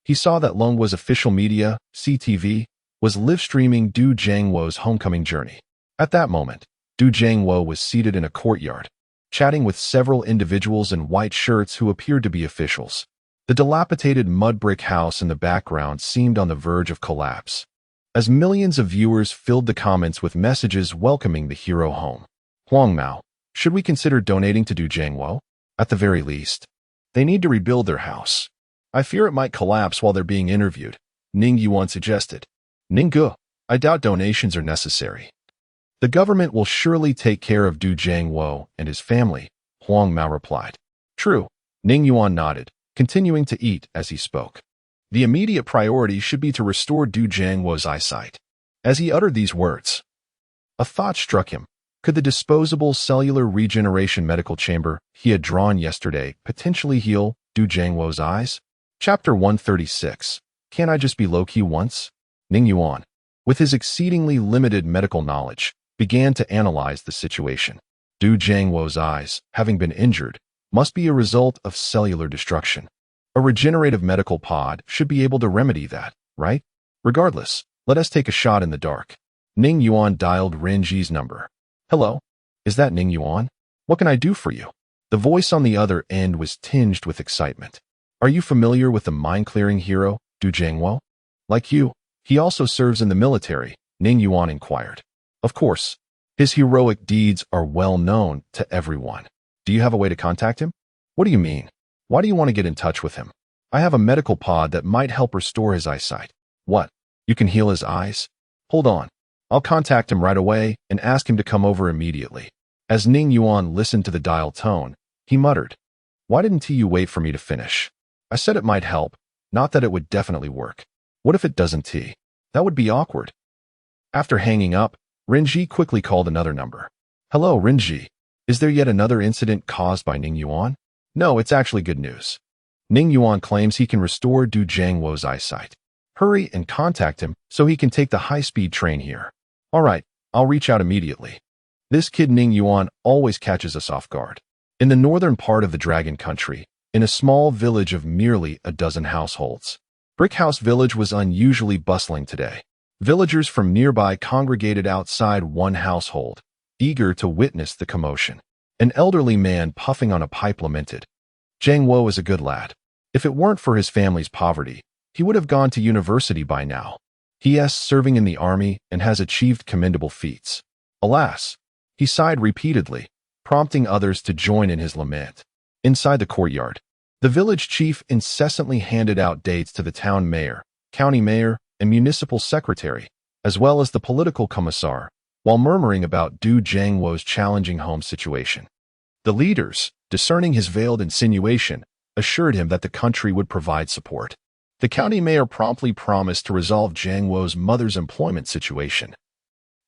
He saw that Longwa's official media, CTV, was live-streaming Du Jiangwo's homecoming journey. At that moment, Du Jiangwo was seated in a courtyard, chatting with several individuals in white shirts who appeared to be officials. The dilapidated mud brick house in the background seemed on the verge of collapse, as millions of viewers filled the comments with messages welcoming the hero home. "Huang Mao, should we consider donating to Du Jiangwo? At the very least, they need to rebuild their house. I fear it might collapse while they're being interviewed," Ning Yuan suggested. "Ninggu, I doubt donations are necessary. The government will surely take care of Du Jiangwo and his family," Huang Mao replied. "True," Ning Yuan nodded, continuing to eat as he spoke. The immediate priority should be to restore Du Jiangwo's eyesight. As he uttered these words, a thought struck him. Could the disposable cellular regeneration medical chamber he had drawn yesterday potentially heal Du Jiangwo's eyes? Chapter 136. Can I just be low-key once? Ning Yuan, with his exceedingly limited medical knowledge, began to analyze the situation. Du Jiangwo's eyes, having been injured, must be a result of cellular destruction. A regenerative medical pod should be able to remedy that, right? Regardless, let us take a shot in the dark. Ning Yuan dialed Renji's number. "Hello? Is that Ning Yuan? What can I do for you?" The voice on the other end was tinged with excitement. "Are you familiar with the mine-clearing hero, Du Jiangwo? Like you, he also serves in the military," Ning Yuan inquired. "Of course. His heroic deeds are well known to everyone. Do you have a way to contact him?" "What do you mean? Why do you want to get in touch with him?" "I have a medical pod that might help restore his eyesight." "What? You can heal his eyes? Hold on. I'll contact him right away and ask him to come over immediately." As Ning Yuan listened to the dial tone, he muttered, "Why didn't you wait for me to finish? I said it might help, not that it would definitely work. What if it doesn't? That would be awkward." After hanging up, Renji quickly called another number. "Hello, Renji. Is there yet another incident caused by Ning Yuan?" "No, it's actually good news. Ning Yuan claims he can restore Du Jiangwo's eyesight." Hurry and contact him so he can take the high-speed train here. All right, I'll reach out immediately. This kid Ning Yuan always catches us off guard. In the northern part of the Dragon Country, in a small village of merely a dozen households, Brick House Village was unusually bustling today. Villagers from nearby congregated outside one household, eager to witness the commotion. An elderly man puffing on a pipe lamented, "Zhang Wo is a good lad. If it weren't for his family's poverty, he would have gone to university by now. He is serving in the army and has achieved commendable feats. Alas," he sighed repeatedly, prompting others to join in his lament. Inside the courtyard, the village chief incessantly handed out dates to the town mayor, county mayor, and municipal secretary, as well as the political commissar, while murmuring about Du Zhangwo's challenging home situation. The leaders, discerning his veiled insinuation, assured him that the country would provide support. The county mayor promptly promised to resolve Zhang Wo's mother's employment situation,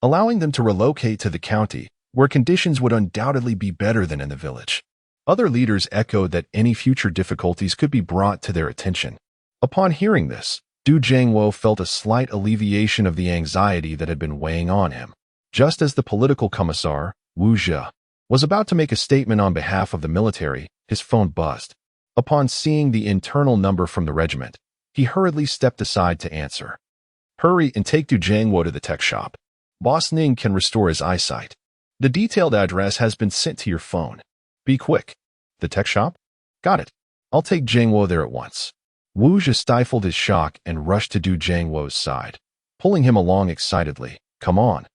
allowing them to relocate to the county, where conditions would undoubtedly be better than in the village. Other leaders echoed that any future difficulties could be brought to their attention. Upon hearing this, Du Zhangwo felt a slight alleviation of the anxiety that had been weighing on him. Just as the political commissar, Wu Zhe, was about to make a statement on behalf of the military, his phone buzzed. Upon seeing the internal number from the regiment, he hurriedly stepped aside to answer. "Hurry and take Du Zhangwo to the tech shop. Boss Ning can restore his eyesight. The detailed address has been sent to your phone. Be quick." "The tech shop? Got it. I'll take Zhangwo there at once." Wu Zhe stifled his shock and rushed to Du Zhangwo's side, pulling him along excitedly. "Come on.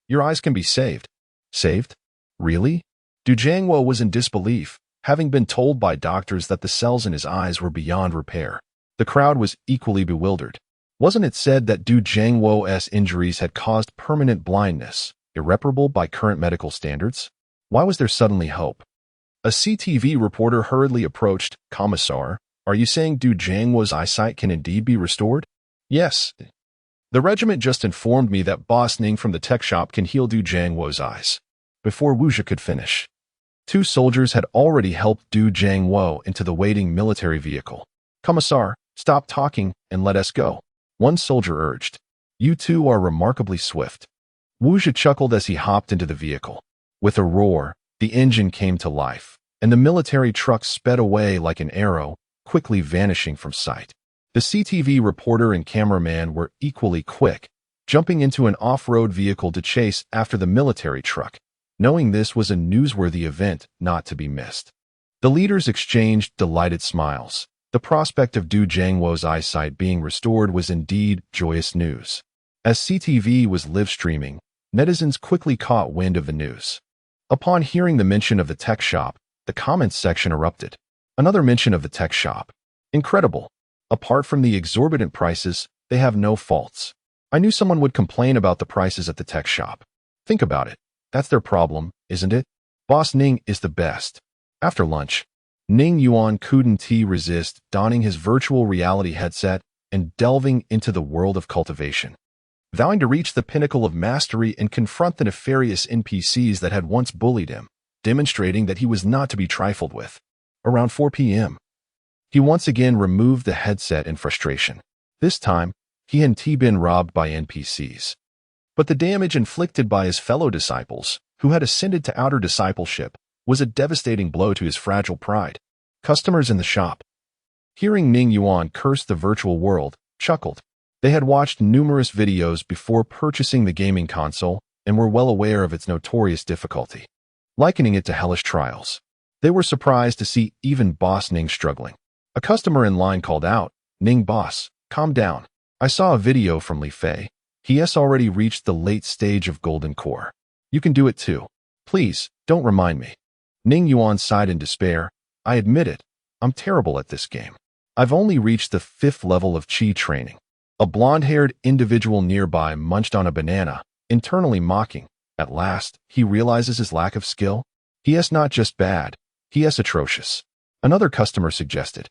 Your eyes can be saved." "Saved? Really?" Du Zhangwo was in disbelief, having been told by doctors that the cells in his eyes were beyond repair. The crowd was equally bewildered. Wasn't it said that Du Zhangwo's injuries had caused permanent blindness, irreparable by current medical standards? Why was there suddenly hope? A CTV reporter hurriedly approached. "Commissar, are you saying Du Zhangwo's eyesight can indeed be restored?" "Yes. The regiment just informed me that Boss Ning from the tech shop can heal Du Zhangwo's eyes." Before Wu Zhe could finish, 2 soldiers had already helped Du Zhangwo into the waiting military vehicle. "Commissar, stop talking and let us go," one soldier urged. "You two are remarkably swift." Wu Zhe chuckled as he hopped into the vehicle. With a roar, the engine came to life, and the military truck sped away like an arrow, quickly vanishing from sight. The CTV reporter and cameraman were equally quick, jumping into an off-road vehicle to chase after the military truck, knowing this was a newsworthy event not to be missed. The leaders exchanged delighted smiles. The prospect of Du Zhangwo's eyesight being restored was indeed joyous news. As CTV was live-streaming, netizens quickly caught wind of the news. Upon hearing the mention of the tech shop, the comments section erupted. Another mention of the tech shop. Incredible. Apart from the exorbitant prices, they have no faults. I knew someone would complain about the prices at the tech shop. Think about it. That's their problem, isn't it? Boss Ning is the best. After lunch, Ning Yuan couldn't resist donning his virtual reality headset and delving into the world of cultivation, vowing to reach the pinnacle of mastery and confront the nefarious NPCs that had once bullied him, demonstrating that he was not to be trifled with. Around 4 p.m., he once again removed the headset in frustration. This time, he hadn't been robbed by NPCs, but the damage inflicted by his fellow disciples, who had ascended to outer discipleship, was a devastating blow to his fragile pride. Customers in the shop, hearing Ning Yuan curse the virtual world, chuckled. They had watched numerous videos before purchasing the gaming console and were well aware of its notorious difficulty, likening it to hellish trials. They were surprised to see even Boss Ning struggling. A customer in line called out, "Ning boss, calm down. I saw a video from Li Fei. He has already reached the late stage of Golden Core. You can do it too. Please, don't remind me." Ning Yuan sighed in despair. "I admit it. I'm terrible at this game. I've only reached the 5th level of Qi training." A blonde-haired individual nearby munched on a banana, internally mocking. At last, he realizes his lack of skill. He is not just bad, he is atrocious. Another customer suggested,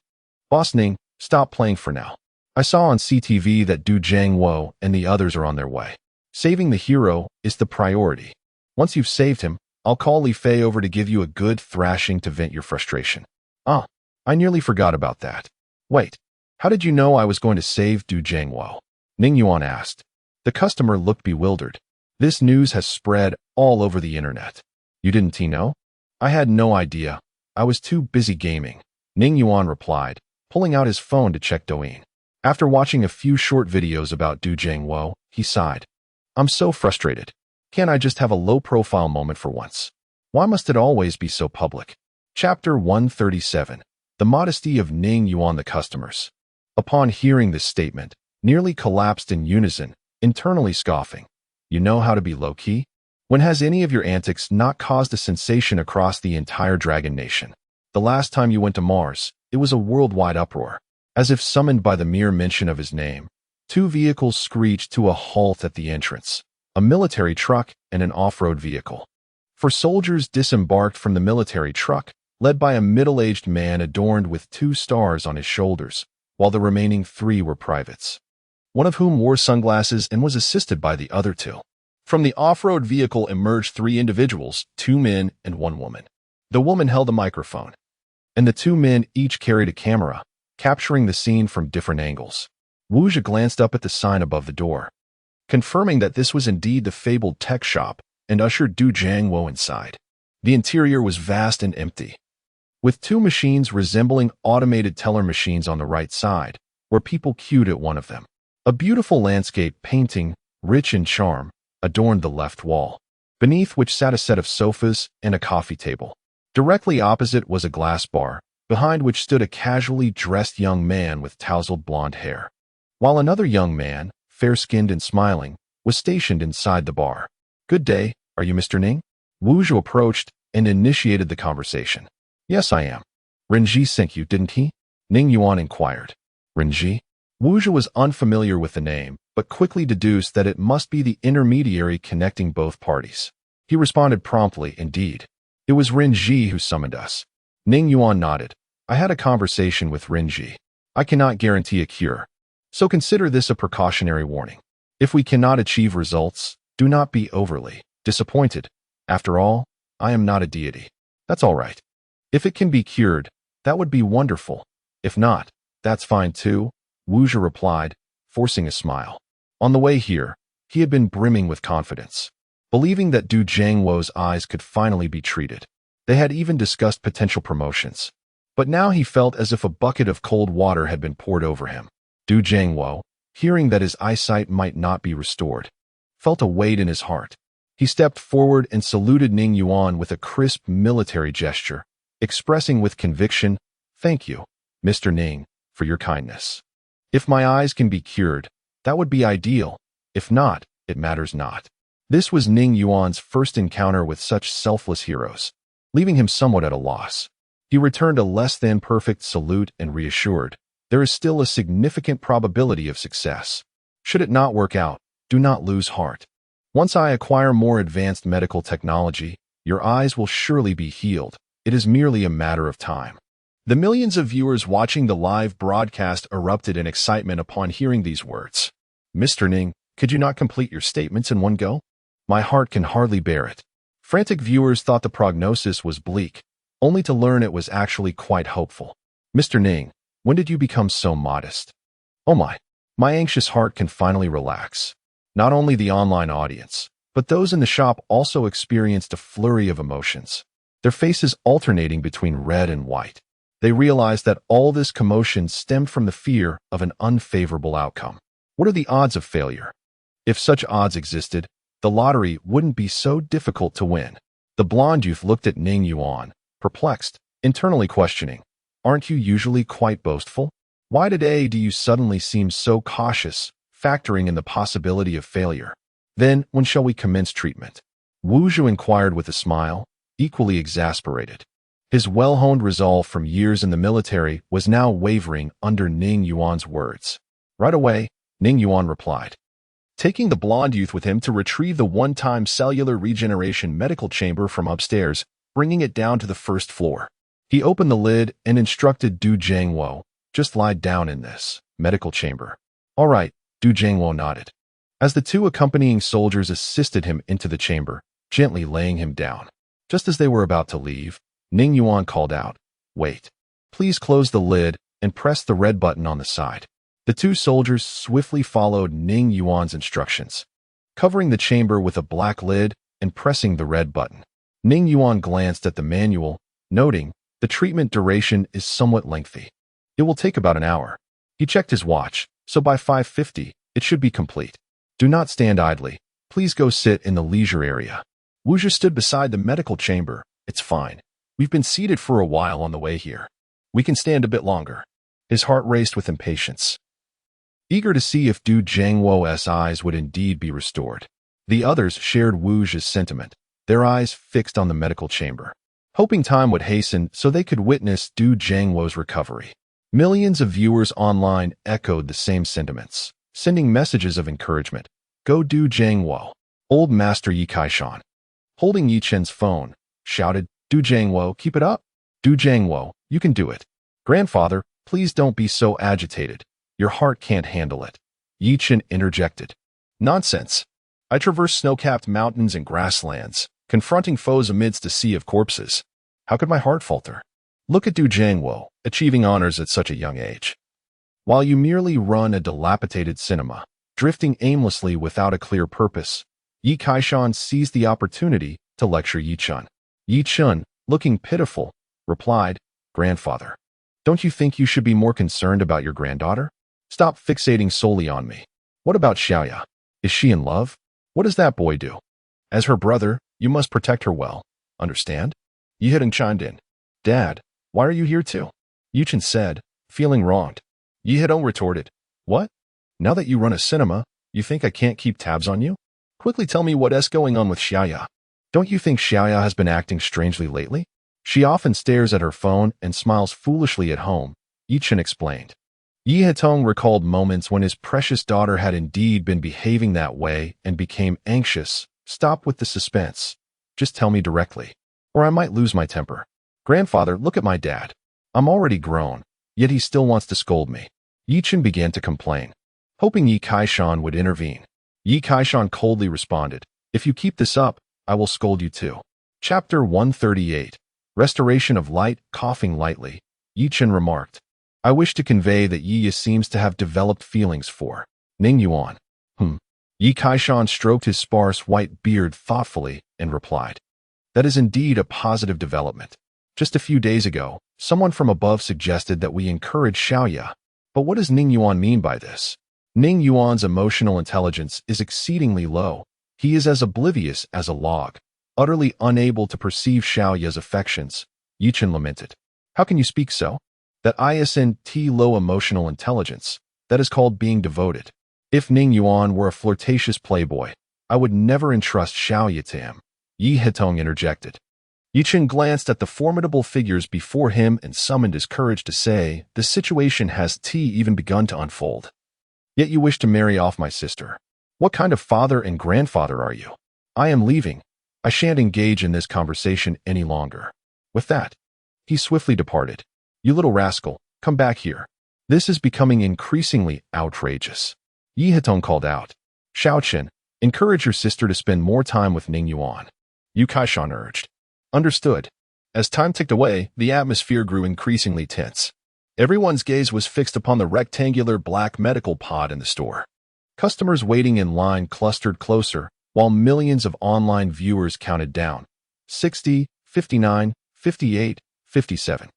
"Boss Ning, stop playing for now. I saw on CTV that Du Zhangwo and the others are on their way. Saving the hero is the priority. Once you've saved him, I'll call Li Fei over to give you a good thrashing to vent your frustration." "Ah, I nearly forgot about that. Wait, How did you know I was going to save Du Jiangwo? Ning Yuan asked. The customer looked bewildered. This news has spread all over the internet. You didn't know? I had no idea. I was too busy gaming. Ning Yuan replied, pulling out his phone to check Douyin. After watching a few short videos about Du Jiangwo, he sighed. I'm so frustrated. Can't I just have a low-profile moment for once? Why must it always be so public? Chapter 137. The Modesty of Ning Yuan the Customers. Upon hearing this statement, nearly collapsed in unison, internally scoffing. You know how to be low-key? When has any of your antics not caused a sensation across the entire Dragon Nation? The last time you went to Mars, it was a worldwide uproar. As if summoned by the mere mention of his name, two vehicles screeched to a halt at the entrance, a military truck and an off-road vehicle. For soldiers disembarked from the military truck, led by a middle-aged man adorned with 2 stars on his shoulders, while the remaining 3 were privates, one of whom wore sunglasses and was assisted by the other 2. From the off-road vehicle emerged 3 individuals, 2 men and 1 woman. The woman held a microphone, and the 2 men each carried a camera, capturing the scene from different angles. Wu Zhi glanced up at the sign above the door, confirming that this was indeed the fabled tech shop, and ushered Du Jiangwo inside. The interior was vast and empty, with 2 machines resembling automated teller machines on the right side, where people queued at one of them. A beautiful landscape painting, rich in charm, adorned the left wall, beneath which sat a set of sofas and a coffee table. Directly opposite was a glass bar, behind which stood a casually dressed young man with tousled blonde hair, while another young man, fair-skinned and smiling, was stationed inside the bar. Good day, are you Mr. Ning? Wu Zhi approached and initiated the conversation. Yes, I am. Renji sent you, didn't he? Ning Yuan inquired. Renji? Wu Zhi was unfamiliar with the name, but quickly deduced that it must be the intermediary connecting both parties. He responded promptly, indeed. It was Renji who summoned us. Ning Yuan nodded. I had a conversation with Renji. I cannot guarantee a cure, so consider this a precautionary warning. If we cannot achieve results, do not be overly disappointed. After all, I am not a deity. That's all right. If it can be cured, that would be wonderful. If not, that's fine too, Wu Zhi replied, forcing a smile. On the way here, he had been brimming with confidence, believing that Du Jiangwo's eyes could finally be treated. They had even discussed potential promotions. But now he felt as if a bucket of cold water had been poured over him. Du Jiangwo, hearing that his eyesight might not be restored, felt a weight in his heart. He stepped forward and saluted Ning Yuan with a crisp military gesture, expressing with conviction, Thank you, Mr. Ning, for your kindness. If my eyes can be cured, that would be ideal. If not, it matters not. This was Ning Yuan's first encounter with such selfless heroes, leaving him somewhat at a loss. He returned a less-than-perfect salute and reassured, there is still a significant probability of success. Should it not work out, do not lose heart. Once I acquire more advanced medical technology, your eyes will surely be healed. It is merely a matter of time. The millions of viewers watching the live broadcast erupted in excitement upon hearing these words. Mr. Ning, could you not complete your statements in one go? My heart can hardly bear it. Frantic viewers thought the prognosis was bleak, only to learn it was actually quite hopeful. Mr. Ning, when did you become so modest? Oh my anxious heart can finally relax. Not only the online audience, but those in the shop also experienced a flurry of emotions, their faces alternating between red and white. They realized that all this commotion stemmed from the fear of an unfavorable outcome. What are the odds of failure? If such odds existed, the lottery wouldn't be so difficult to win. The blonde youth looked at Ning Yuan, perplexed, internally questioning, Aren't you usually quite boastful? Why today do you suddenly seem so cautious, factoring in the possibility of failure? Then, when shall we commence treatment? Wu Zhi inquired with a smile, equally exasperated. His well-honed resolve from years in the military was now wavering under Ning Yuan's words. Right away, Ning Yuan replied, taking the blonde youth with him to retrieve the one-time cellular regeneration medical chamber from upstairs, bringing it down to the first floor. He opened the lid and instructed Du Jiangwo, just lie down in this medical chamber. All right, Du Jiangwo nodded. As the 2 accompanying soldiers assisted him into the chamber, gently laying him down. Just as they were about to leave, Ning Yuan called out, Wait. Please close the lid and pressed the red button on the side. The two soldiers swiftly followed Ning Yuan's instructions, covering the chamber with a black lid and pressing the red button. Ning Yuan glanced at the manual, noting the treatment duration is somewhat lengthy. It will take about an hour. He checked his watch, so by 5:50, it should be complete. Do not stand idly. Please go sit in the leisure area. Wu Zhi stood beside the medical chamber. It's fine. We've been seated for a while on the way here. We can stand a bit longer. His heart raced with impatience, eager to see if Du Jiangwo's eyes would indeed be restored. The others shared Wu Zhi's sentiment, their eyes fixed on the medical chamber, hoping time would hasten so they could witness Du Jiangwo's recovery. Millions of viewers online echoed the same sentiments, sending messages of encouragement. Go Du Jiangwo. Old Master Yi Kaishan, holding Yi Chen's phone, shouted, Du Jiangwo, keep it up. Du Jiangwo, you can do it. Grandfather, please don't be so agitated. Your heart can't handle it. Yi Chen interjected. Nonsense. I traverse snow-capped mountains and grasslands, confronting foes amidst a sea of corpses. How could my heart falter? Look at Du Jiangwo, achieving honors at such a young age, while you merely run a dilapidated cinema, drifting aimlessly without a clear purpose. Yi Kaishan seized the opportunity to lecture Yi Chen. Yi Chen, looking pitiful, replied, Grandfather, don't you think you should be more concerned about your granddaughter? Stop fixating solely on me. What about Xiaoya? Is she in love? What does that boy do? As her brother, you must protect her well. Understand? Yi Hideng chimed in. Dad, why are you here too? Yi Chen said, feeling wronged. Yi Hideng retorted, what? Now that you run a cinema, you think I can't keep tabs on you? Quickly tell me what's going on with Xiaoya. Don't you think Xiaoya has been acting strangely lately? She often stares at her phone and smiles foolishly at home, Yi Chen explained. Yi Hideng recalled moments when his precious daughter had indeed been behaving that way and became anxious. Stop with the suspense. Just tell me directly, or I might lose my temper. Grandfather, look at my dad. I'm already grown, yet he still wants to scold me. Yi Chen began to complain, hoping Yi Kaishan would intervene. Yi Kaishan coldly responded, if you keep this up, I will scold you too. Chapter 138. Restoration of Light. Coughing lightly, Yi Chen remarked, I wish to convey that Yi seems to have developed feelings for Ning Yuan. Yi Kaishan stroked his sparse white beard thoughtfully and replied, that is indeed a positive development. Just a few days ago, someone from above suggested that we encourage Xiaoya. But what does Ning Yuan mean by this? Ning Yuan's emotional intelligence is exceedingly low. He is as oblivious as a log, utterly unable to perceive Xiaoya's affections. Yi Chen lamented. How can you speak so? That isn't low emotional intelligence. That is called being devoted. If Ning Yuan were a flirtatious playboy, I would never entrust Xiaoya to him. Yi Hideng interjected. Yi Chen glanced at the formidable figures before him and summoned his courage to say, the situation has even begun to unfold. Yet you wish to marry off my sister. What kind of father and grandfather are you? I am leaving. I shan't engage in this conversation any longer. With that, he swiftly departed. You little rascal, come back here. This is becoming increasingly outrageous. Yi Hideng called out. Xiao Chen, encourage your sister to spend more time with Ning Yuan. Yu Kaishan urged. Understood. As time ticked away, the atmosphere grew increasingly tense. Everyone's gaze was fixed upon the rectangular black medical pod in the store. Customers waiting in line clustered closer, while millions of online viewers counted down. 60, 59, 58, 57.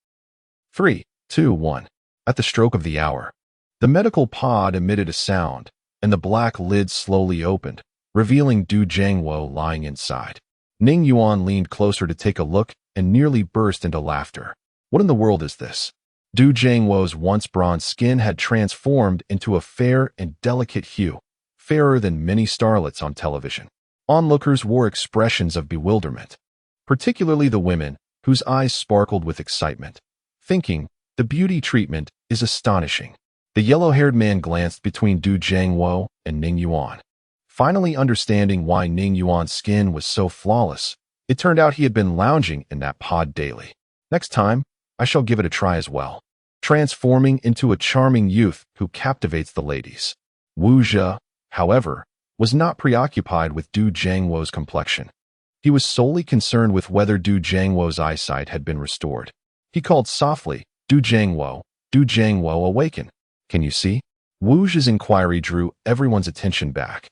3, 2, 1. At the stroke of the hour, the medical pod emitted a sound, and the black lid slowly opened, revealing Du Jiangwo lying inside. Ning Yuan leaned closer to take a look and nearly burst into laughter. What in the world is this? Du Jiangwo's once bronze skin had transformed into a fair and delicate hue, fairer than many starlets on television. Onlookers wore expressions of bewilderment, particularly the women, whose eyes sparkled with excitement, thinking, the beauty treatment is astonishing. The yellow-haired man glanced between Du Jiangwo and Ning Yuan. Finally understanding why Ning Yuan's skin was so flawless, it turned out he had been lounging in that pod daily. Next time, I shall give it a try as well. Transforming into a charming youth who captivates the ladies. Wu Zhi, however, was not preoccupied with Du Jiangwo's complexion. He was solely concerned with whether Du Jiangwo's eyesight had been restored. He called softly, Du Jiangwo, Du Jiangwo awaken. Can you see? Wu Zhi's inquiry drew everyone's attention back,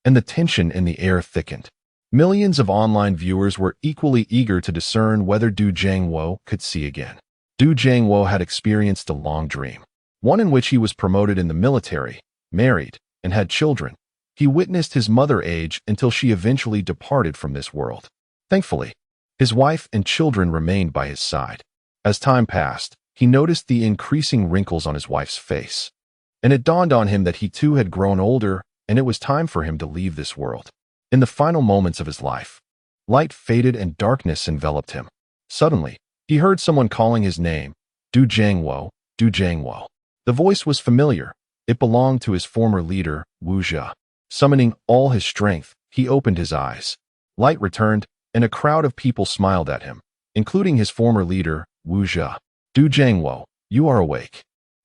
and the tension in the air thickened. Millions of online viewers were equally eager to discern whether Du Jiangwo could see again. Du Jiangwo had experienced a long dream, one in which he was promoted in the military, married, and had children. He witnessed his mother age until she eventually departed from this world. Thankfully, his wife and children remained by his side. As time passed, he noticed the increasing wrinkles on his wife's face, and it dawned on him that he too had grown older, and it was time for him to leave this world. In the final moments of his life, light faded and darkness enveloped him. Suddenly, he heard someone calling his name, Du Jiangwo, Du Jiangwo. The voice was familiar. It belonged to his former leader, Wu Zhi. Summoning all his strength, he opened his eyes. Light returned, and a crowd of people smiled at him, including his former leader, Wu Zhi. Du Jiangwo, you are awake.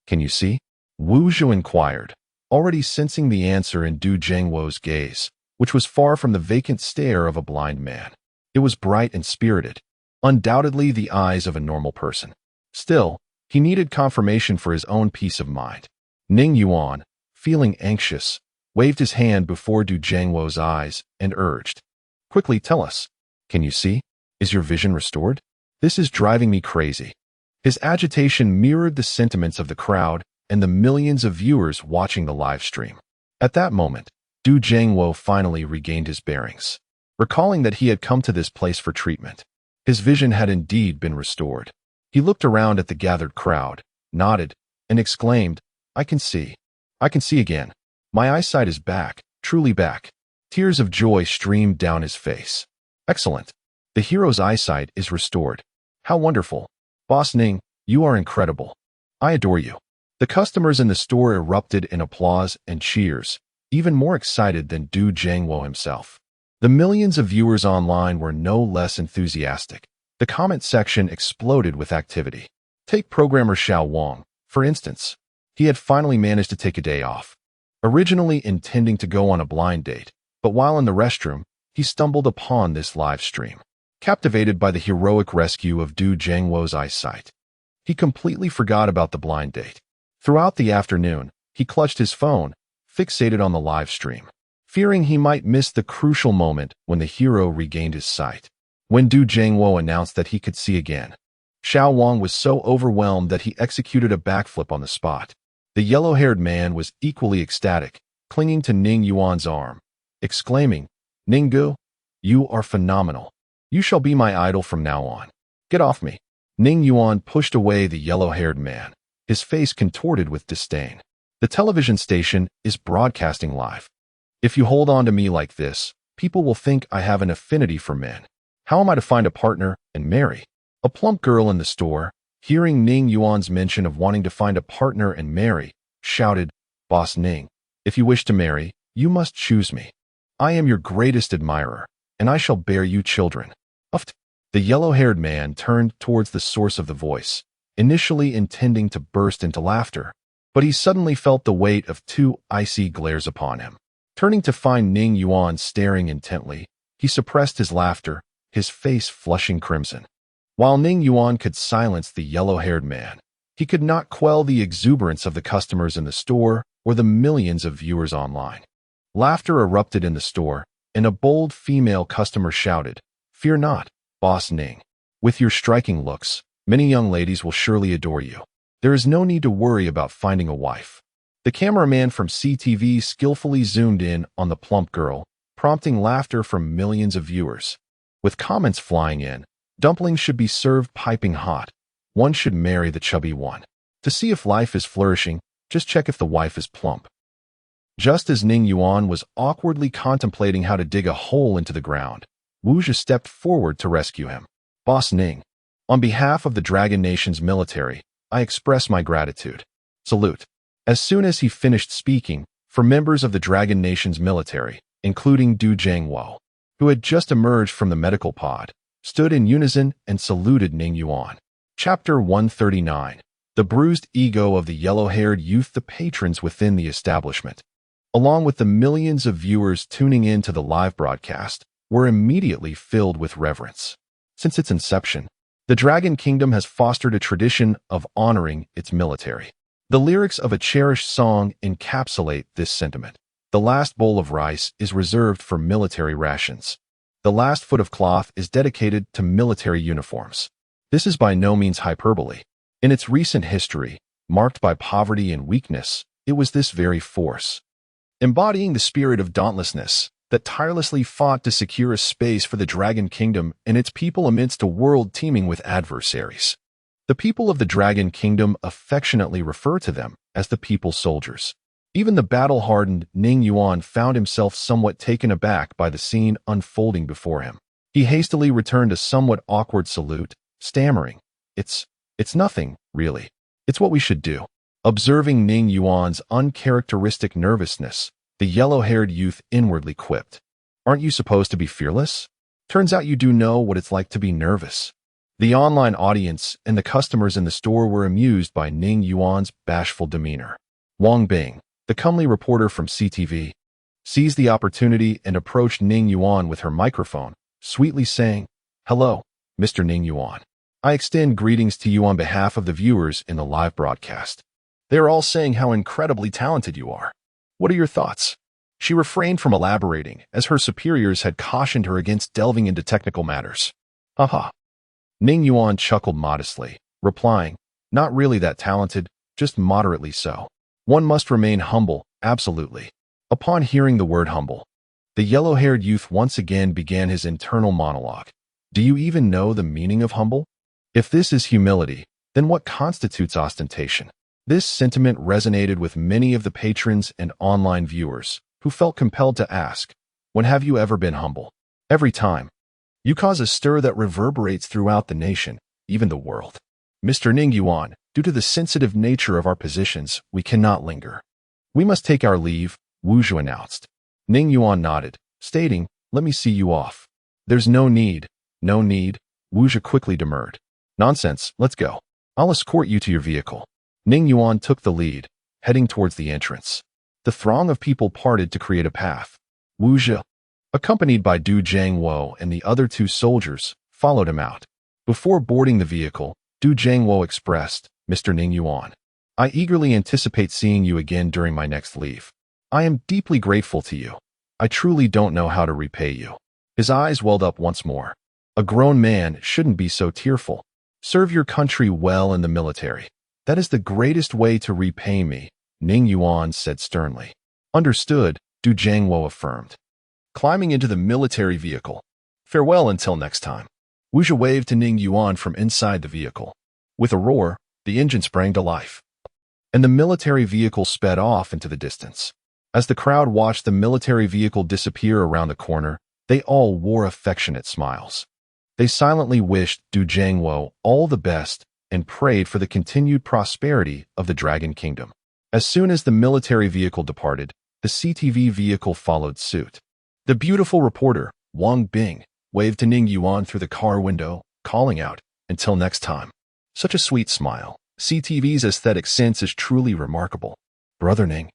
Can you see? Wu Zhi inquired, already sensing the answer in Du Jiangwo's gaze, which was far from the vacant stare of a blind man. It was bright and spirited, undoubtedly the eyes of a normal person. Still, he needed confirmation for his own peace of mind. Ning Yuan, feeling anxious, waved his hand before Du Jiangwo's eyes and urged, "Quickly tell us. Can you see? Is your vision restored? This is driving me crazy." His agitation mirrored the sentiments of the crowd and the millions of viewers watching the live stream. At that moment, Du Jiangwo finally regained his bearings, recalling that he had come to this place for treatment. His vision had indeed been restored. He looked around at the gathered crowd, nodded, and exclaimed, "I can see. I can see again. My eyesight is back, truly back." Tears of joy streamed down his face. "Excellent. The hero's eyesight is restored. How wonderful. Boss Ning, you are incredible. I adore you." The customers in the store erupted in applause and cheers, even more excited than Du Jiangwo himself. The millions of viewers online were no less enthusiastic. The comment section exploded with activity. Take programmer Xiao Wang, for instance. He had finally managed to take a day off, originally intending to go on a blind date, but while in the restroom, he stumbled upon this live stream. Captivated by the heroic rescue of Du Jiangwo's eyesight, he completely forgot about the blind date. Throughout the afternoon, he clutched his phone, fixated on the live stream, fearing he might miss the crucial moment when the hero regained his sight. When Du Jiangwo announced that he could see again, Xiao Wang was so overwhelmed that he executed a backflip on the spot. The yellow-haired man was equally ecstatic, clinging to Ning Yuan's arm, exclaiming, "Ninggu, you are phenomenal. You shall be my idol from now on. Get off me." Ning Yuan pushed away the yellow-haired man, his face contorted with disdain. "The television station is broadcasting live. If you hold on to me like this, people will think I have an affinity for men. How am I to find a partner and marry?" A plump girl in the store, hearing Ning Yuan's mention of wanting to find a partner and marry, shouted, "Boss Ning, if you wish to marry, you must choose me. I am your greatest admirer, and I shall bear you children." Uft. The yellow-haired man turned towards the source of the voice, initially intending to burst into laughter, but he suddenly felt the weight of two icy glares upon him. Turning to find Ning Yuan staring intently, he suppressed his laughter, his face flushing crimson. While Ning Yuan could silence the yellow-haired man, he could not quell the exuberance of the customers in the store or the millions of viewers online. Laughter erupted in the store, and a bold female customer shouted, "Fear not, Boss Ning. With your striking looks, many young ladies will surely adore you. There is no need to worry about finding a wife." The cameraman from CTV skillfully zoomed in on the plump girl, prompting laughter from millions of viewers. With comments flying in, "Dumplings should be served piping hot. One should marry the chubby one. To see if life is flourishing, just check if the wife is plump." Just as Ning Yuan was awkwardly contemplating how to dig a hole into the ground, Wu Zhi stepped forward to rescue him. "Boss Ning, on behalf of the Dragon Nation's military, I express my gratitude. Salute." As soon as he finished speaking, for members of the Dragon Nation's military, including Du Jiangwo, who had just emerged from the medical pod, stood in unison and saluted Ning Yuan. Chapter 139. The bruised ego of the yellow-haired youth. The patrons within the establishment, along with the millions of viewers tuning in to the live broadcast, were immediately filled with reverence. Since its inception, the The Dragon Kingdom has fostered a tradition of honoring its military. The lyrics of a cherished song encapsulate this sentiment. The last bowl of rice is reserved for military rations. The last foot of cloth is dedicated to military uniforms. This is by no means hyperbole. In its recent history, marked by poverty and weakness, it was this very force, embodying the spirit of dauntlessness, that tirelessly fought to secure a space for the Dragon Kingdom and its people amidst a world teeming with adversaries. The people of the Dragon Kingdom affectionately refer to them as the People Soldiers. Even the battle-hardened Ning Yuan found himself somewhat taken aback by the scene unfolding before him. He hastily returned a somewhat awkward salute, stammering, It's nothing, really. It's what we should do." Observing Ning Yuan's uncharacteristic nervousness, the yellow-haired youth inwardly quipped, "Aren't you supposed to be fearless? Turns out you do know what it's like to be nervous." The online audience and the customers in the store were amused by Ning Yuan's bashful demeanor. Wang Bing, the comely reporter from CTV, seized the opportunity and approached Ning Yuan with her microphone, sweetly saying, "Hello, Mr. Ning Yuan. I extend greetings to you on behalf of the viewers in the live broadcast. They are all saying how incredibly talented you are. What are your thoughts?" She refrained from elaborating, as her superiors had cautioned her against delving into technical matters. Haha. Ning Yuan chuckled modestly, replying, "Not really that talented, just moderately so. One must remain humble, absolutely." Upon hearing the word humble, the yellow-haired youth once again began his internal monologue. Do you even know the meaning of humble? If this is humility, then what constitutes ostentation? This sentiment resonated with many of the patrons and online viewers, who felt compelled to ask, when have you ever been humble? Every time. You cause a stir that reverberates throughout the nation, even the world. Mr. Ning Yuan, due to the sensitive nature of our positions, we cannot linger. We must take our leave, Wu Zhu announced. Ning Yuan nodded, stating, "Let me see you off." "There's no need, no need," Wu Zhu quickly demurred. "Nonsense, let's go. I'll escort you to your vehicle." Ning Yuan took the lead, heading towards the entrance. The throng of people parted to create a path. Wu Zhu, accompanied by Du Jiangwo and the other two soldiers, followed him out. Before boarding the vehicle, Du Jiangwo expressed, "Mr. Ning Yuan, I eagerly anticipate seeing you again during my next leave. I am deeply grateful to you. I truly don't know how to repay you." His eyes welled up once more. A grown man shouldn't be so tearful. Serve your country well in the military. That is the greatest way to repay me, Ning Yuan said sternly. Understood, Du Jiangwo affirmed. Climbing into the military vehicle. Farewell until next time. Wu Zhu waved to Ning Yuan from inside the vehicle. With a roar, the engine sprang to life, and the military vehicle sped off into the distance. As the crowd watched the military vehicle disappear around the corner, they all wore affectionate smiles. They silently wished Du Jiangwo all the best and prayed for the continued prosperity of the Dragon Kingdom. As soon as the military vehicle departed, the CTV vehicle followed suit. The beautiful reporter, Wang Bing, waved to Ning Yuan through the car window, calling out, "Until next time." Such a sweet smile. CTV's aesthetic sense is truly remarkable. Brother Ning,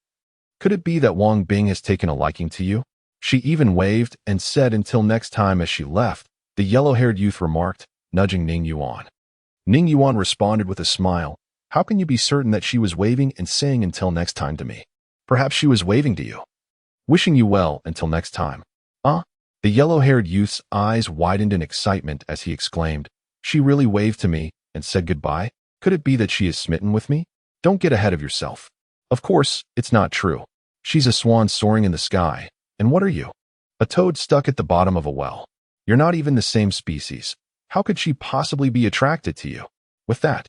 could it be that Wang Bing has taken a liking to you? She even waved and said until next time as she left, the yellow-haired youth remarked, nudging Ning Yuan. Ning Yuan responded with a smile. How can you be certain that she was waving and saying until next time to me? Perhaps she was waving to you. Wishing you well until next time. The yellow-haired youth's eyes widened in excitement as he exclaimed, "She really waved to me and said goodbye? Could it be that she is smitten with me? Don't get ahead of yourself. Of course, it's not true. She's a swan soaring in the sky. And what are you? A toad stuck at the bottom of a well. You're not even the same species. How could she possibly be attracted to you?" With that,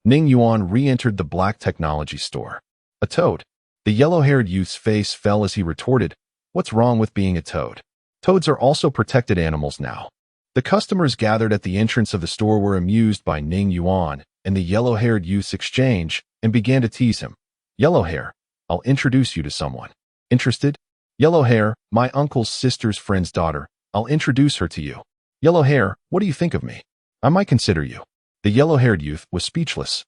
Ning Yuan re-entered the black technology store. A toad. The yellow-haired youth's face fell as he retorted, "What's wrong with being a toad? Toads are also protected animals now." The customers gathered at the entrance of the store were amused by Ning Yuan and the yellow-haired youth's exchange and began to tease him. "Yellow hair, I'll introduce you to someone. Interested? Yellow hair, my uncle's sister's friend's daughter. I'll introduce her to you. Yellow hair, what do you think of me? I might consider you." The yellow-haired youth was speechless.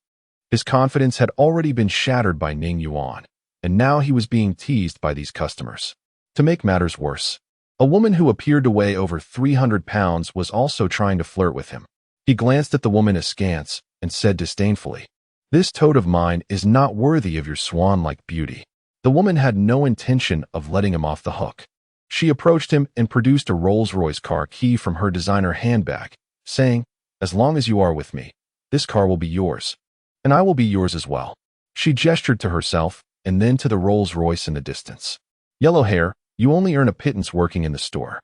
His confidence had already been shattered by Ning Yuan, and now he was being teased by these customers. To make matters worse, a woman who appeared to weigh over 300 pounds was also trying to flirt with him. He glanced at the woman askance and said disdainfully, "This toad of mine is not worthy of your swan-like beauty." The woman had no intention of letting him off the hook. She approached him and produced a Rolls-Royce car key from her designer handbag, saying, "As long as you are with me, this car will be yours, and I will be yours as well." She gestured to herself and then to the Rolls-Royce in the distance. "Yellow hair, you only earn a pittance working in the store.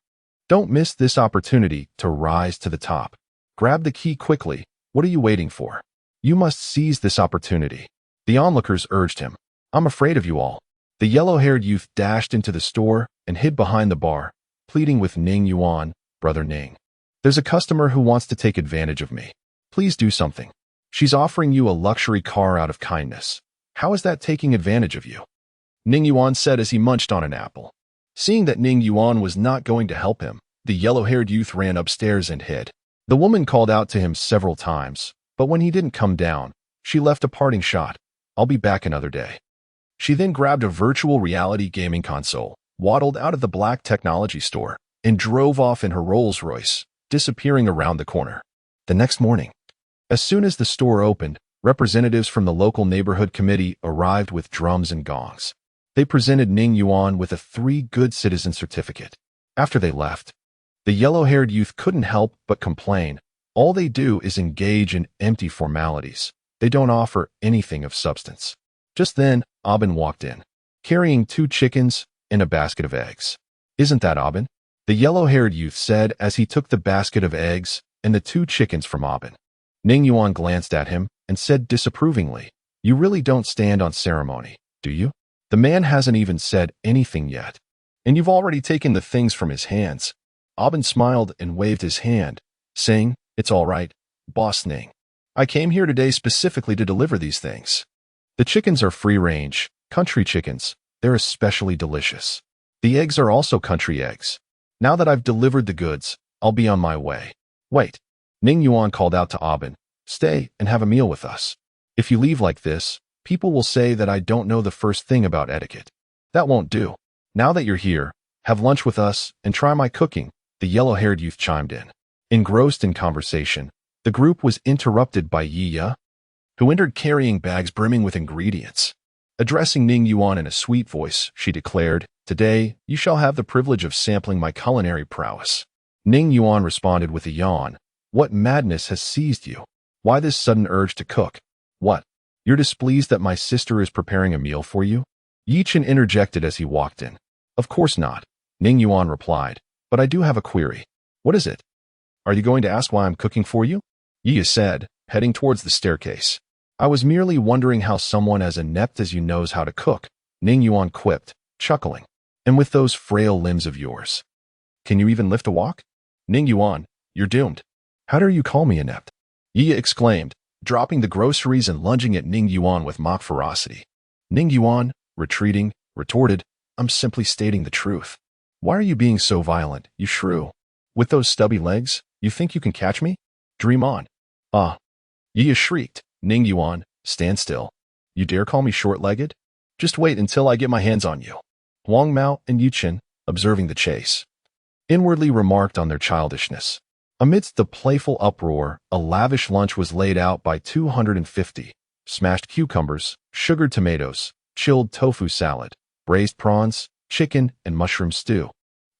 Don't miss this opportunity to rise to the top. Grab the key quickly. What are you waiting for? You must seize this opportunity." The onlookers urged him. "I'm afraid of you all." The yellow-haired youth dashed into the store and hid behind the bar, pleading with Ning Yuan, "Brother Ning, there's a customer who wants to take advantage of me. Please do something. She's offering you a luxury car out of kindness. How is that taking advantage of you?" Ning Yuan said as he munched on an apple. Seeing that Ning Yuan was not going to help him, the yellow-haired youth ran upstairs and hid. The woman called out to him several times, but when he didn't come down, she left a parting shot, "I'll be back another day." She then grabbed a virtual reality gaming console, waddled out of the black technology store, and drove off in her Rolls-Royce, disappearing around the corner. The next morning, as soon as the store opened, representatives from the local neighborhood committee arrived with drums and gongs. They presented Ning Yuan with a 3 Good Citizen certificate. After they left, the yellow-haired youth couldn't help but complain. All they do is engage in empty formalities. They don't offer anything of substance. Just then, Aben walked in, carrying 2 chickens and a basket of eggs. "Isn't that Aben?" the yellow-haired youth said as he took the basket of eggs and the 2 chickens from Aben. Ning Yuan glanced at him and said disapprovingly, "You really don't stand on ceremony, do you? The man hasn't even said anything yet, and you've already taken the things from his hands." Aben smiled and waved his hand, saying, "It's all right, Boss Ning. I came here today specifically to deliver these things. The chickens are free-range, country chickens. They're especially delicious. The eggs are also country eggs. Now that I've delivered the goods, I'll be on my way." "Wait," Ning Yuan called out to Aben, "stay and have a meal with us. If you leave like this, people will say that I don't know the first thing about etiquette. That won't do. Now that you're here, have lunch with us and try my cooking," the yellow-haired youth chimed in. Engrossed in conversation, the group was interrupted by Yiya, who entered carrying bags brimming with ingredients. Addressing Ning Yuan in a sweet voice, she declared, "Today, you shall have the privilege of sampling my culinary prowess." Ning Yuan responded with a yawn. "What madness has seized you? Why this sudden urge to cook? What? You're displeased that my sister is preparing a meal for you?" Yi Chen interjected as he walked in. "Of course not," Ning Yuan replied, "but I do have a query." "What is it? Are you going to ask why I'm cooking for you?" Yi said, heading towards the staircase. "I was merely wondering how someone as inept as you knows how to cook," Ning Yuan quipped, chuckling. "And with those frail limbs of yours, can you even lift a walk? Ning Yuan, you're doomed." "How dare you call me inept?" Yi exclaimed, dropping the groceries and lunging at Ning Yuan with mock ferocity. Ning Yuan, retreating, retorted, "I'm simply stating the truth. Why are you being so violent, you shrew? With those stubby legs, you think you can catch me? Dream on." "Ah!" Yi shrieked, "Ning Yuan, stand still. You dare call me short-legged? Just wait until I get my hands on you." Huang Mao and Yu Chen, observing the chase, inwardly remarked on their childishness. Amidst the playful uproar, a lavish lunch was laid out by 250 smashed cucumbers, sugared tomatoes, chilled tofu salad, braised prawns, chicken and mushroom stew,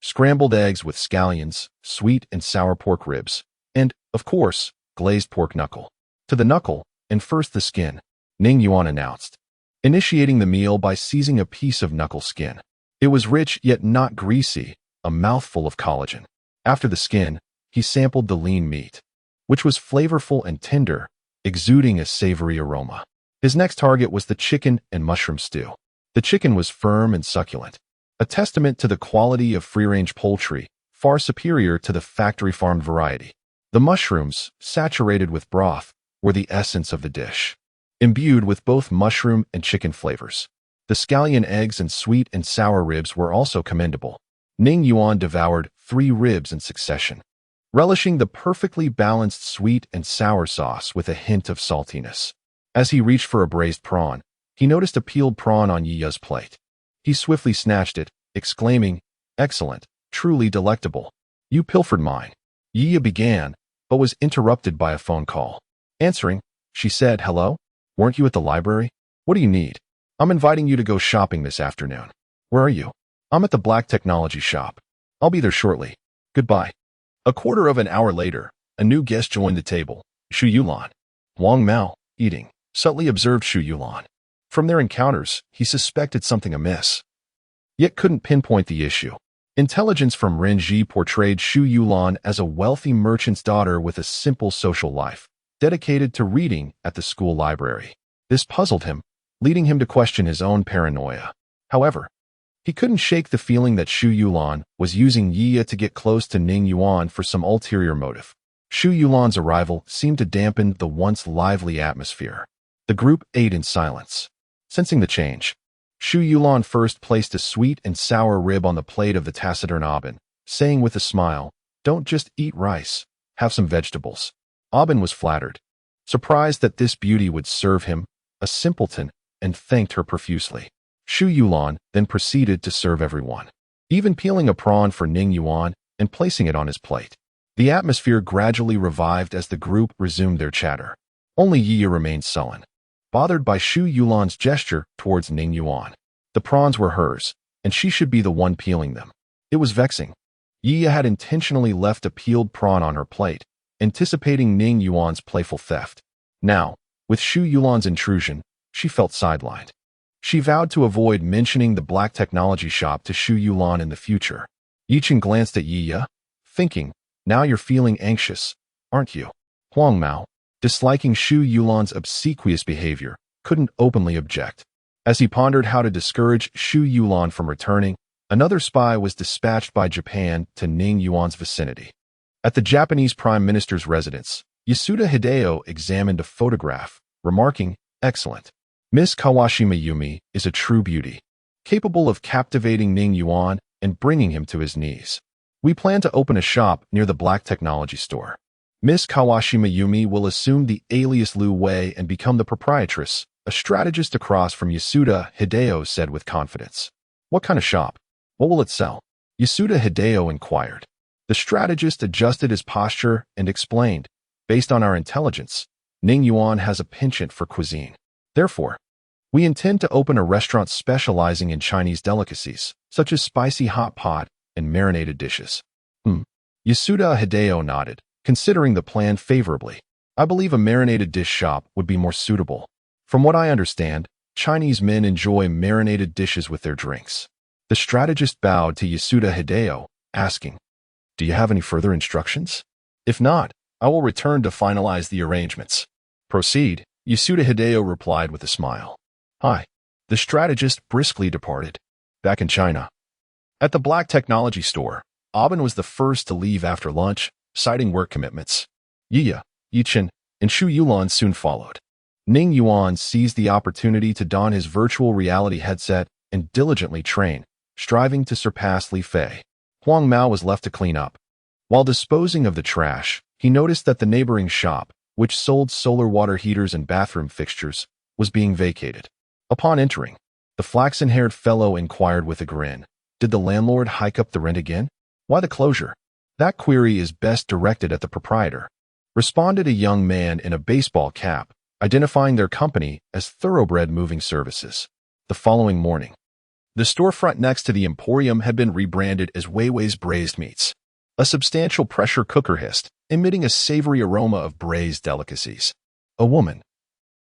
scrambled eggs with scallions, sweet and sour pork ribs, and, of course, glazed pork knuckle. "To the knuckle, and first the skin," Ning Yuan announced, initiating the meal by seizing a piece of knuckle skin. It was rich yet not greasy, a mouthful of collagen. After the skin, he sampled the lean meat, which was flavorful and tender, exuding a savory aroma. His next target was the chicken and mushroom stew. The chicken was firm and succulent, a testament to the quality of free-range poultry, far superior to the factory-farmed variety. The mushrooms, saturated with broth, were the essence of the dish, imbued with both mushroom and chicken flavors. The scallion eggs and sweet and sour ribs were also commendable. Ning Yuan devoured 3 ribs in succession, relishing the perfectly balanced sweet and sour sauce with a hint of saltiness. As he reached for a braised prawn, he noticed a peeled prawn on Yiya's plate. He swiftly snatched it, exclaiming, "Excellent, truly delectable. You pilfered mine." Yiya began, but was interrupted by a phone call. Answering, she said, "Hello? Weren't you at the library? What do you need? I'm inviting you to go shopping this afternoon. Where are you? I'm at the Black Technology shop. I'll be there shortly. Goodbye." A quarter of an hour later, a new guest joined the table, Xu Yulan. Wang Mao, eating, subtly observed Xu Yulan. From their encounters, he suspected something amiss, yet couldn't pinpoint the issue. Intelligence from Renji portrayed Xu Yulan as a wealthy merchant's daughter with a simple social life, dedicated to reading at the school library. This puzzled him, leading him to question his own paranoia. However, he couldn't shake the feeling that Xu Yulan was using Yiya to get close to Ning Yuan for some ulterior motive. Xu Yulan's arrival seemed to dampen the once lively atmosphere. The group ate in silence. Sensing the change, Xu Yulan first placed a sweet and sour rib on the plate of the taciturn Aben, saying with a smile, "Don't just eat rice, have some vegetables." Aben was flattered, surprised that this beauty would serve him, a simpleton, and thanked her profusely. Xu Yulan then proceeded to serve everyone, even peeling a prawn for Ning Yuan and placing it on his plate. The atmosphere gradually revived as the group resumed their chatter. Only Yiya remained sullen, bothered by Xu Yulan's gesture towards Ning Yuan. The prawns were hers, and she should be the one peeling them. It was vexing. Yiya had intentionally left a peeled prawn on her plate, anticipating Ning Yuan's playful theft. Now, with Xu Yulan's intrusion, she felt sidelined. She vowed to avoid mentioning the Black Technology shop to Xu Yulan in the future. Yichen glanced at Yiya, thinking, "Now you're feeling anxious, aren't you?" Huang Mao, disliking Xu Yulan's obsequious behavior, couldn't openly object. As he pondered how to discourage Xu Yulan from returning, another spy was dispatched by Japan to Ning Yuan's vicinity. At the Japanese Prime Minister's residence, Yasuda Hideo examined a photograph, remarking, "Excellent. Miss Kawashima Yumi is a true beauty, capable of captivating Ning Yuan and bringing him to his knees. We plan to open a shop near the Black Technology store. Miss Kawashima Yumi will assume the alias Lu Wei and become the proprietress," a strategist across from Yasuda Hideo said with confidence. "What kind of shop? What will it sell?" Yasuda Hideo inquired. The strategist adjusted his posture and explained, "Based on our intelligence, Ning Yuan has a penchant for cuisine. Therefore, we intend to open a restaurant specializing in Chinese delicacies, such as spicy hot pot and marinated dishes." Yasuda Hideo nodded, considering the plan favorably. "I believe a marinated dish shop would be more suitable. From what I understand, Chinese men enjoy marinated dishes with their drinks." The strategist bowed to Yasuda Hideo, asking, "Do you have any further instructions? If not, I will return to finalize the arrangements." "Proceed," Yasuda Hideo replied with a smile. "Hi." The strategist briskly departed. Back in China, at the Black Technology store, Aben was the first to leave after lunch, citing work commitments. Yiya, Yichen, and Xu Yulan soon followed. Ning Yuan seized the opportunity to don his virtual reality headset and diligently train, striving to surpass Li Fei. Huang Mao was left to clean up. While disposing of the trash, he noticed that the neighboring shop, which sold solar water heaters and bathroom fixtures, was being vacated. Upon entering, the flaxen-haired fellow inquired with a grin, "Did the landlord hike up the rent again? Why the closure?" "That query is best directed at the proprietor," responded a young man in a baseball cap, identifying their company as Thoroughbred Moving Services. The following morning, the storefront next to the Emporium had been rebranded as Weiwei's Braised Meats. A substantial pressure cooker hissed, emitting a savory aroma of braised delicacies. A woman,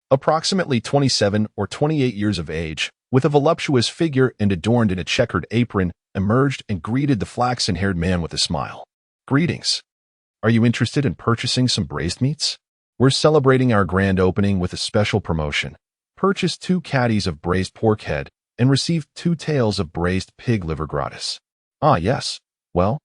approximately 27 or 28 years of age, with a voluptuous figure and adorned in a checkered apron, emerged and greeted the flaxen-haired man with a smile. "Greetings. Are you interested in purchasing some braised meats? We're celebrating our grand opening with a special promotion. Purchase 2 caddies of braised pork head and receive 2 tails of braised pig liver gratis." "Ah, yes. Well,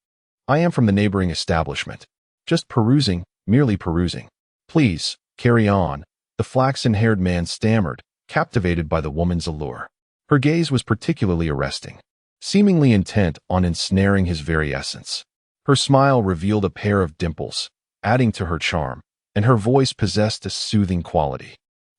I am from the neighboring establishment. Just perusing, merely perusing." "Please, carry on," the flaxen-haired man stammered, captivated by the woman's allure. Her gaze was particularly arresting, seemingly intent on ensnaring his very essence. Her smile revealed a pair of dimples, adding to her charm, and her voice possessed a soothing quality,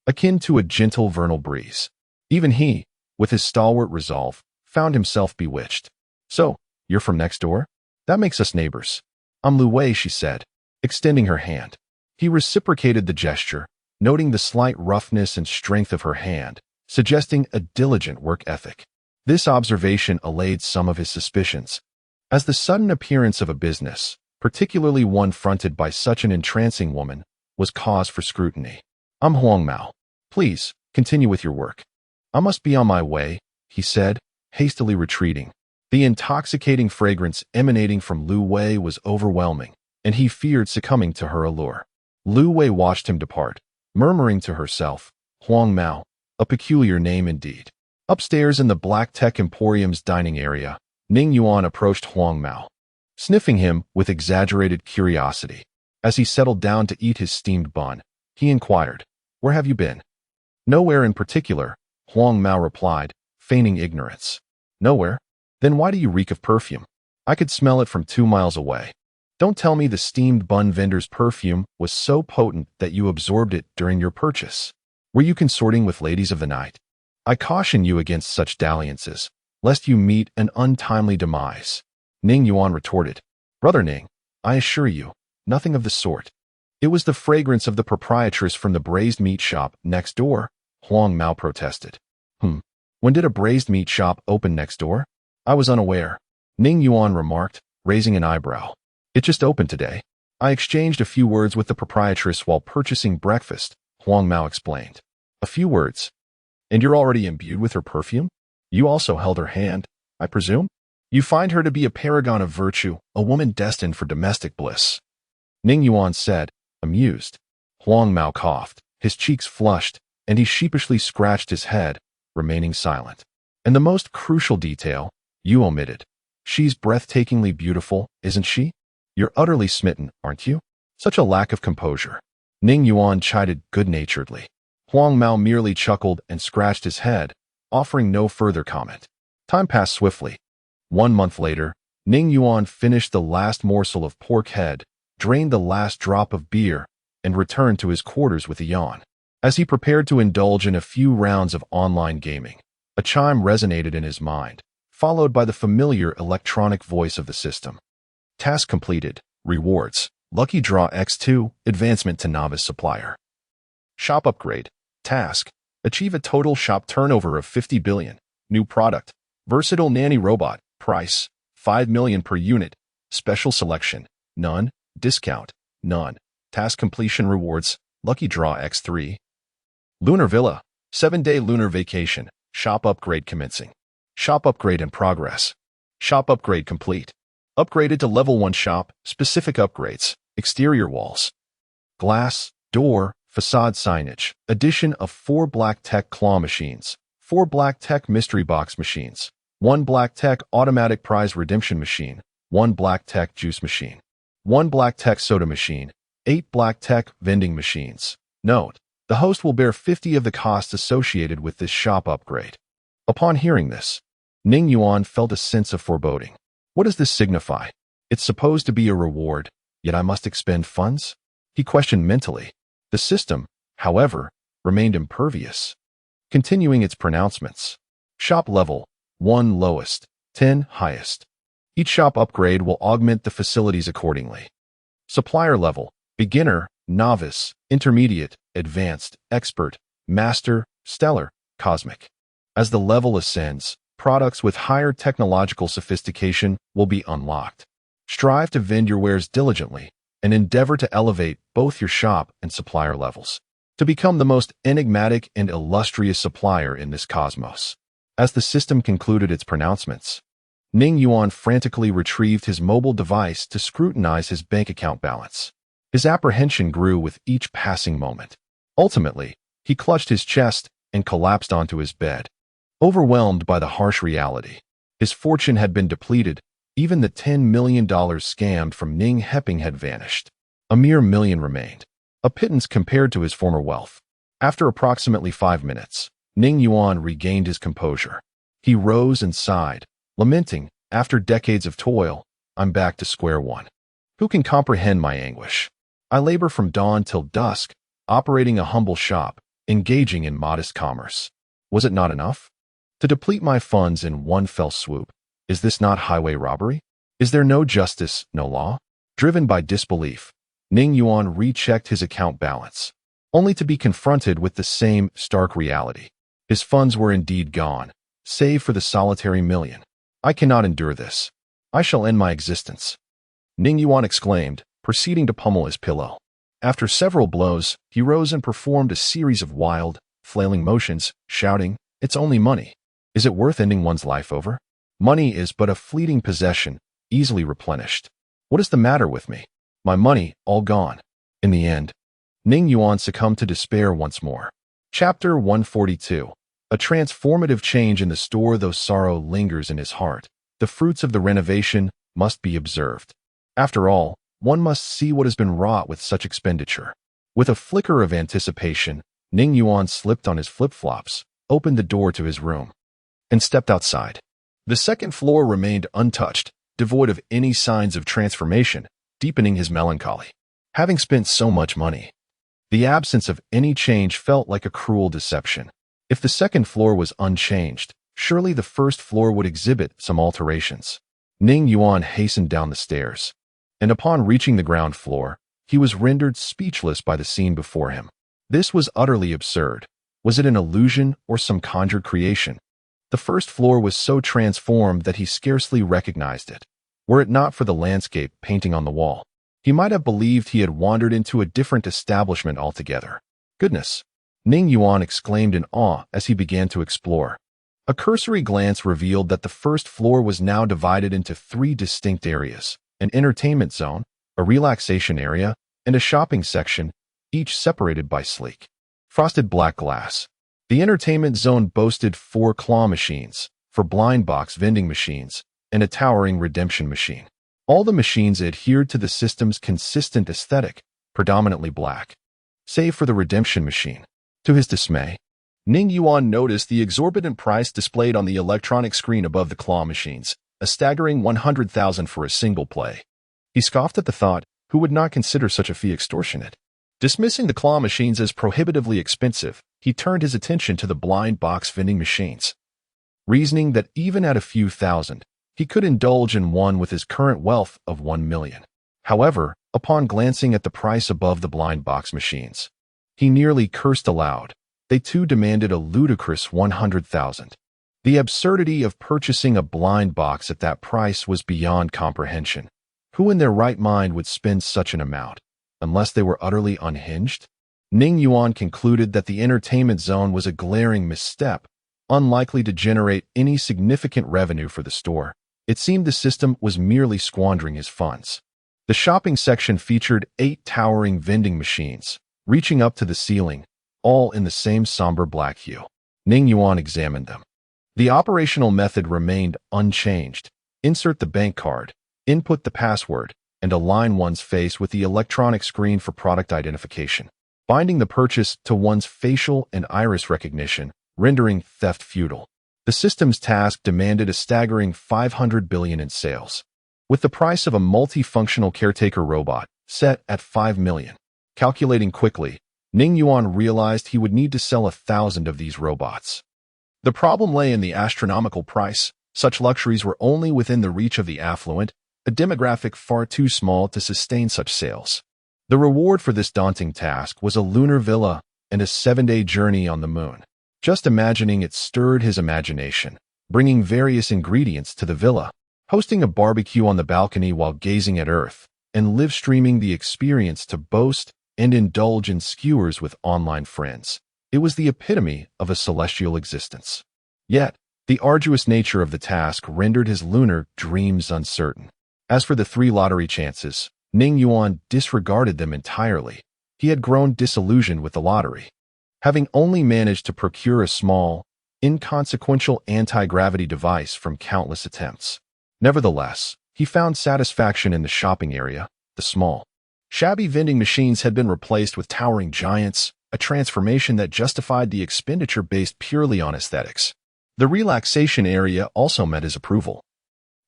akin to a gentle vernal breeze. Even he, with his stalwart resolve, found himself bewitched. "So, you're from next door? That makes us neighbors." "I'm Lu Wei," she said, extending her hand. He reciprocated the gesture, noting the slight roughness and strength of her hand, suggesting a diligent work ethic. This observation allayed some of his suspicions, as the sudden appearance of a business, particularly one fronted by such an entrancing woman, was cause for scrutiny. "I'm Huang Mao. Please, continue with your work." "I must be on my way," he said, hastily retreating. The intoxicating fragrance emanating from Lu Wei was overwhelming, and he feared succumbing to her allure. Lu Wei watched him depart, murmuring to herself, "Huang Mao, a peculiar name indeed." Upstairs in the Black Tech Emporium's dining area, Ning Yuan approached Huang Mao, sniffing him with exaggerated curiosity. As he settled down to eat his steamed bun, he inquired, "Where have you been?" "Nowhere in particular," Huang Mao replied, feigning ignorance. "Nowhere? Then why do you reek of perfume? I could smell it from 2 miles away. Don't tell me the steamed bun vendor's perfume was so potent that you absorbed it during your purchase. Were you consorting with ladies of the night? I caution you against such dalliances, lest you meet an untimely demise." Ning Yuan retorted, "Brother Ning, I assure you, nothing of the sort. It was the fragrance of the proprietress from the braised meat shop next door," Huang Mao protested. When did a braised meat shop open next door?" "I was unaware," Ning Yuan remarked, raising an eyebrow. "It just opened today. I exchanged a few words with the proprietress while purchasing breakfast," Huang Mao explained. "A few words? And you're already imbued with her perfume? You also held her hand, I presume? You find her to be a paragon of virtue, a woman destined for domestic bliss," Ning Yuan said, amused. Huang Mao coughed, his cheeks flushed, and he sheepishly scratched his head, remaining silent. "And the most crucial detail, you omitted. She's breathtakingly beautiful, isn't she? You're utterly smitten, aren't you? Such a lack of composure." Ning Yuan chided good-naturedly. Huang Mao merely chuckled and scratched his head, offering no further comment. Time passed swiftly. 1 month later, Ning Yuan finished the last morsel of pork head, drained the last drop of beer, and returned to his quarters with a yawn. As he prepared to indulge in a few rounds of online gaming, a chime resonated in his mind, followed by the familiar electronic voice of the system. "Task completed. Rewards. Lucky Draw X2, Advancement to Novice Supplier. Shop Upgrade. Task. Achieve a total shop turnover of 50 billion. New product. Versatile Nanny Robot. Price. 5 million per unit. Special selection. None. Discount. None. Task completion rewards. Lucky Draw X3. Lunar Villa. 7-day lunar vacation. Shop upgrade commencing. Shop upgrade in progress. Shop upgrade complete. Upgraded to level 1 shop. Specific upgrades. Exterior walls. Glass, door, facade signage. Addition of 4 Black Tech claw machines. 4 Black Tech mystery box machines. 1 Black Tech automatic prize redemption machine. 1 Black Tech juice machine. 1 Black Tech soda machine. 8 Black Tech vending machines. Note: the host will bear 50 of the costs associated with this shop upgrade. Upon hearing this, Ning Yuan felt a sense of foreboding. What does this signify? It's supposed to be a reward, yet I must expend funds? He questioned mentally. The system, however, remained impervious, continuing its pronouncements. Shop level: 1 lowest, 10 highest. Each shop upgrade will augment the facilities accordingly. Supplier level: beginner, novice, intermediate, advanced, expert, master, stellar, cosmic. As the level ascends, products with higher technological sophistication will be unlocked. Strive to vend your wares diligently and endeavor to elevate both your shop and supplier levels to become the most enigmatic and illustrious supplier in this cosmos. As the system concluded its pronouncements, Ning Yuan frantically retrieved his mobile device to scrutinize his bank account balance. His apprehension grew with each passing moment. Ultimately, he clutched his chest and collapsed onto his bed, overwhelmed by the harsh reality. His fortune had been depleted. Even the $10 million scammed from Ning Heping had vanished. A mere million remained, a pittance compared to his former wealth. After approximately 5 minutes, Ning Yuan regained his composure. He rose and sighed, lamenting, "After decades of toil, I'm back to square one. Who can comprehend my anguish? I labor from dawn till dusk, operating a humble shop, engaging in modest commerce. Was it not enough? To deplete my funds in one fell swoop, is this not highway robbery? Is there no justice, no law? Driven by disbelief, Ning Yuan rechecked his account balance, only to be confronted with the same stark reality. His funds were indeed gone, save for the solitary million. I cannot endure this. I shall end my existence. Ning Yuan exclaimed, proceeding to pummel his pillow. After several blows, he rose and performed a series of wild, flailing motions, shouting, "It's only money. Is it worth ending one's life over? Money is but a fleeting possession, easily replenished. What is the matter with me? My money, all gone." In the end, Ning Yuan succumbed to despair once more. Chapter 142. A transformative change in the store. Though sorrow lingers in his heart, the fruits of the renovation must be observed. After all, one must see what has been wrought with such expenditure. With a flicker of anticipation, Ning Yuan slipped on his flip-flops, opened the door to his room, and stepped outside. The second floor remained untouched, devoid of any signs of transformation, deepening his melancholy. Having spent so much money, the absence of any change felt like a cruel deception. If the second floor was unchanged, surely the first floor would exhibit some alterations. Ning Yuan hastened down the stairs, and upon reaching the ground floor, he was rendered speechless by the scene before him. This was utterly absurd. Was it an illusion or some conjured creation? The first floor was so transformed that he scarcely recognized it. Were it not for the landscape painting on the wall, he might have believed he had wandered into a different establishment altogether. Goodness! Ning Yuan exclaimed in awe as he began to explore. A cursory glance revealed that the first floor was now divided into three distinct areas: an entertainment zone, a relaxation area, and a shopping section, each separated by sleek, frosted black glass. The entertainment zone boasted 4 claw machines, 4 blind box vending machines, and a towering redemption machine. All the machines adhered to the system's consistent aesthetic, predominantly black, save for the redemption machine. To his dismay, Ning Yuan noticed the exorbitant price displayed on the electronic screen above the claw machines, a staggering 100,000 for a single play. He scoffed at the thought, who would not consider such a fee extortionate? Dismissing the claw machines as prohibitively expensive, he turned his attention to the blind box vending machines, reasoning that even at a few thousand, he could indulge in one with his current wealth of 1 million. However, upon glancing at the price above the blind box machines, he nearly cursed aloud. They too demanded a ludicrous 100,000. The absurdity of purchasing a blind box at that price was beyond comprehension. Who in their right mind would spend such an amount, unless they were utterly unhinged? Ning Yuan concluded that the entertainment zone was a glaring misstep, unlikely to generate any significant revenue for the store. It seemed the system was merely squandering his funds. The shopping section featured 8 towering vending machines, reaching up to the ceiling, all in the same somber black hue. Ning Yuan examined them. The operational method remained unchanged. Insert the bank card, input the password, and align one's face with the electronic screen for product identification, binding the purchase to one's facial and iris recognition, rendering theft futile. The system's task demanded a staggering 500 billion in sales, with the price of a multifunctional caretaker robot set at 5 million. Calculating quickly, Ning Yuan realized he would need to sell 1,000 of these robots. The problem lay in the astronomical price. Such luxuries were only within the reach of the affluent, a demographic far too small to sustain such sales. The reward for this daunting task was a lunar villa and a 7-day journey on the moon. Just imagining it stirred his imagination, bringing various ingredients to the villa, hosting a barbecue on the balcony while gazing at Earth, and live-streaming the experience to boast and indulge in skewers with online friends. It was the epitome of a celestial existence. Yet, the arduous nature of the task rendered his lunar dreams uncertain. As for the 3 lottery chances, Ning Yuan disregarded them entirely. He had grown disillusioned with the lottery, having only managed to procure a small, inconsequential anti-gravity device from countless attempts. Nevertheless, he found satisfaction in the shopping area. The small, shabby vending machines had been replaced with towering giants, a transformation that justified the expenditure based purely on aesthetics. The relaxation area also met his approval,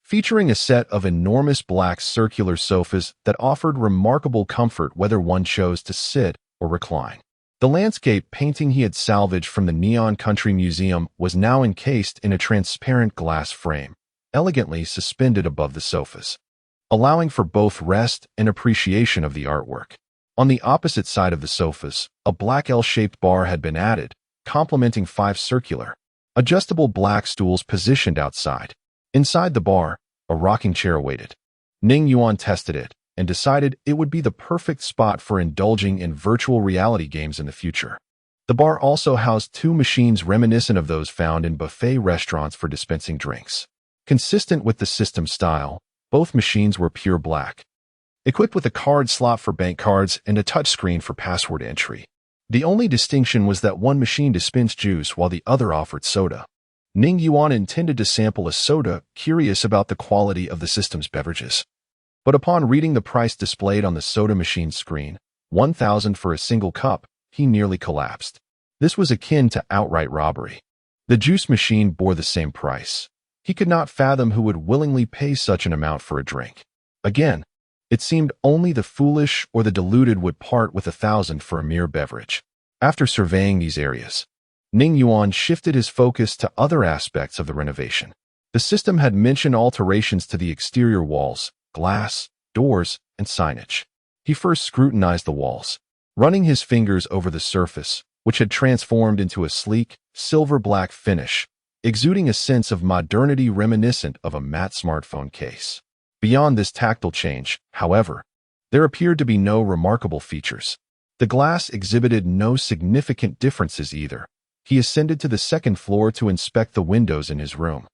featuring a set of enormous black circular sofas that offered remarkable comfort whether one chose to sit or recline. The landscape painting he had salvaged from the Neon Country Museum was now encased in a transparent glass frame, elegantly suspended above the sofas. allowing for both rest and appreciation of the artwork. On the opposite side of the sofas, a black L-shaped bar had been added, complementing 5 circular, adjustable black stools positioned outside. Inside the bar, a rocking chair awaited. Ning Yuan tested it and decided it would be the perfect spot for indulging in virtual reality games in the future. The bar also housed 2 machines reminiscent of those found in buffet restaurants for dispensing drinks. Consistent with the system style, both machines were pure black, equipped with a card slot for bank cards and a touchscreen for password entry. The only distinction was that one machine dispensed juice while the other offered soda. Ning Yuan intended to sample a soda, curious about the quality of the system's beverages. But upon reading the price displayed on the soda machine's screen, 1,000 for a single cup, he nearly collapsed. This was akin to outright robbery. The juice machine bore the same price. He could not fathom who would willingly pay such an amount for a drink. Again, it seemed only the foolish or the deluded would part with 1,000 for a mere beverage. After surveying these areas, Ning Yuan shifted his focus to other aspects of the renovation. The system had mentioned alterations to the exterior walls, glass, doors, and signage. He first scrutinized the walls, running his fingers over the surface, which had transformed into a sleek, silver-black finish, exuding a sense of modernity reminiscent of a matte smartphone case. Beyond this tactile change, however, there appeared to be no remarkable features. The glass exhibited no significant differences either. He ascended to the second floor to inspect the windows in his room,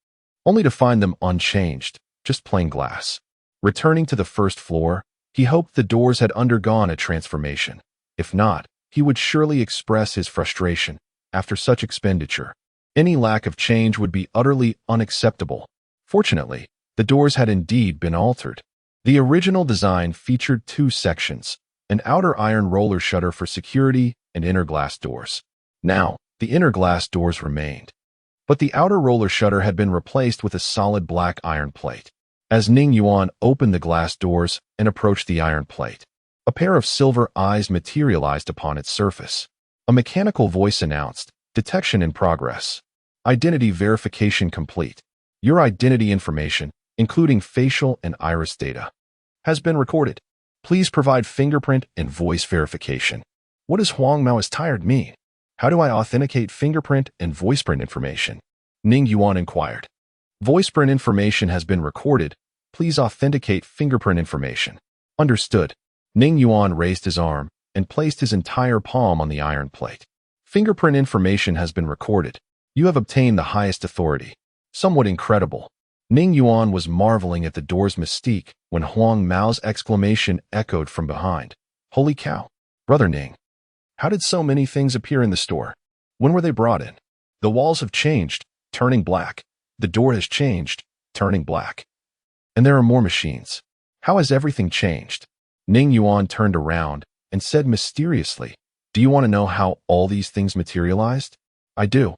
only to find them unchanged, just plain glass. Returning to the first floor, he hoped the doors had undergone a transformation. If not, he would surely express his frustration. After such expenditure, any lack of change would be utterly unacceptable. Fortunately, the doors had indeed been altered. The original design featured 2 sections, an outer iron roller shutter for security and inner glass doors. Now, the inner glass doors remained, but the outer roller shutter had been replaced with a solid black iron plate. As Ning Yuan opened the glass doors and approached the iron plate, a pair of silver eyes materialized upon its surface. A mechanical voice announced, "Detection in progress. Identity verification complete. Your identity information, including facial and iris data, has been recorded. Please provide fingerprint and voice verification." What does Huang Mao's tired mean? How do I authenticate fingerprint and voiceprint information? Ning Yuan inquired. Voiceprint information has been recorded. Please authenticate fingerprint information. Understood. Ning Yuan raised his arm and placed his entire palm on the iron plate. Fingerprint information has been recorded. You have obtained the highest authority. Somewhat incredible. Ning Yuan was marveling at the door's mystique when Huang Mao's exclamation echoed from behind. Holy cow! Brother Ning, how did so many things appear in the store? When were they brought in? The walls have changed, turning black. The door has changed, turning black. And there are more machines. How has everything changed? Ning Yuan turned around and said mysteriously, "Do you want to know how all these things materialized?" "I do."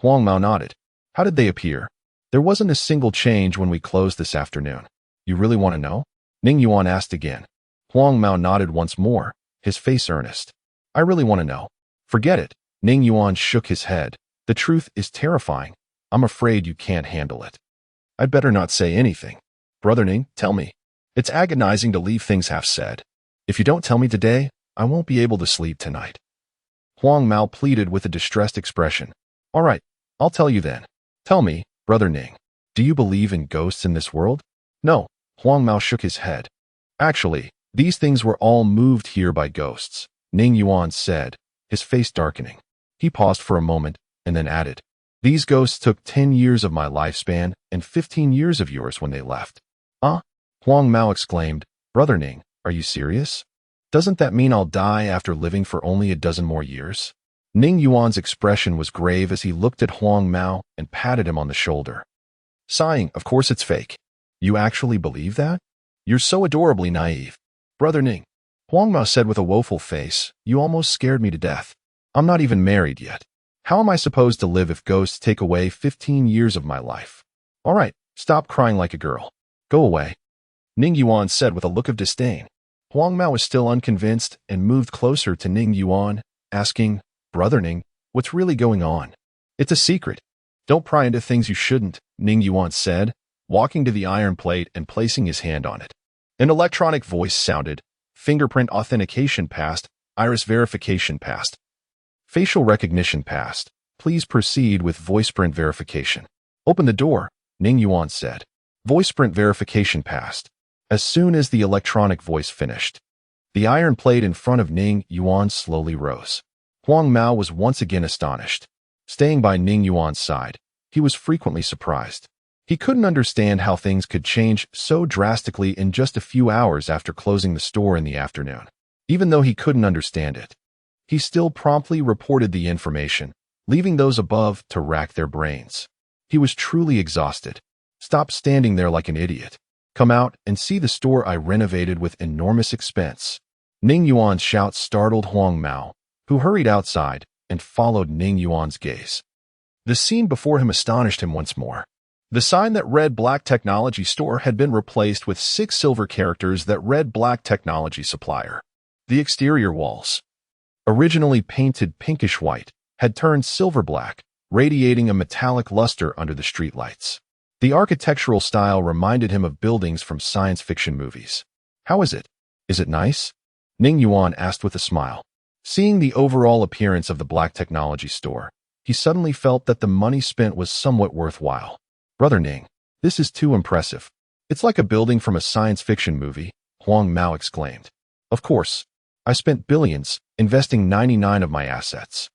Huang Mao nodded. "How did they appear?" "There wasn't a single change when we closed this afternoon." "You really want to know?" Ning Yuan asked again. Huang Mao nodded once more, his face earnest. "I really want to know." "Forget it." Ning Yuan shook his head. "The truth is terrifying. I'm afraid you can't handle it." "I'd better not say anything." "Brother Ning, tell me. It's agonizing to leave things half said. If you don't tell me today, I won't be able to sleep tonight." Huang Mao pleaded with a distressed expression. "All right, I'll tell you then. Tell me, Brother Ning, do you believe in ghosts in this world?" "No." Huang Mao shook his head. "Actually, these things were all moved here by ghosts," Ning Yuan said, his face darkening. He paused for a moment and then added, "These ghosts took 10 years of my lifespan and 15 years of yours when they left." "Huh?" Huang Mao exclaimed. "Brother Ning, are you serious? Doesn't that mean I'll die after living for only a dozen more years?" Ning Yuan's expression was grave as he looked at Huang Mao and patted him on the shoulder. Sighing, "Of course it's fake. You actually believe that? You're so adorably naive." "Brother Ning," Huang Mao said with a woeful face, "you almost scared me to death. I'm not even married yet. How am I supposed to live if ghosts take away 15 years of my life?" "All right, stop crying like a girl. Go away," Ning Yuan said with a look of disdain. Huang Mao was still unconvinced and moved closer to Ning Yuan, asking, "Brother Ning, what's really going on?" "It's a secret. Don't pry into things you shouldn't," Ning Yuan said, walking to the iron plate and placing his hand on it. An electronic voice sounded. Fingerprint authentication passed. Iris verification passed. Facial recognition passed. Please proceed with voiceprint verification. Open the door, Ning Yuan said. Voiceprint verification passed. As soon as the electronic voice finished, the iron plate in front of Ning Yuan slowly rose. Huang Mao was once again astonished. Staying by Ning Yuan's side, he was frequently surprised. He couldn't understand how things could change so drastically in just a few hours after closing the store in the afternoon. Even though he couldn't understand it, he still promptly reported the information, leaving those above to rack their brains. He was truly exhausted. Stop standing there like an idiot. Come out and see the store I renovated with enormous expense. Ning Yuan's shout startled Huang Mao, who hurried outside and followed Ning Yuan's gaze. The scene before him astonished him once more. The sign that read Black Technology Store had been replaced with 6 silver characters that read Black Technology Supplier. The exterior walls, originally painted pinkish white, had turned silver black, radiating a metallic luster under the streetlights. The architectural style reminded him of buildings from science fiction movies. How is it? Is it nice? Ning Yuan asked with a smile. Seeing the overall appearance of the Black Technology Store, he suddenly felt that the money spent was somewhat worthwhile. Brother Ning, this is too impressive. It's like a building from a science fiction movie, Huang Mao exclaimed. Of course, I spent billions, investing 99 of my assets.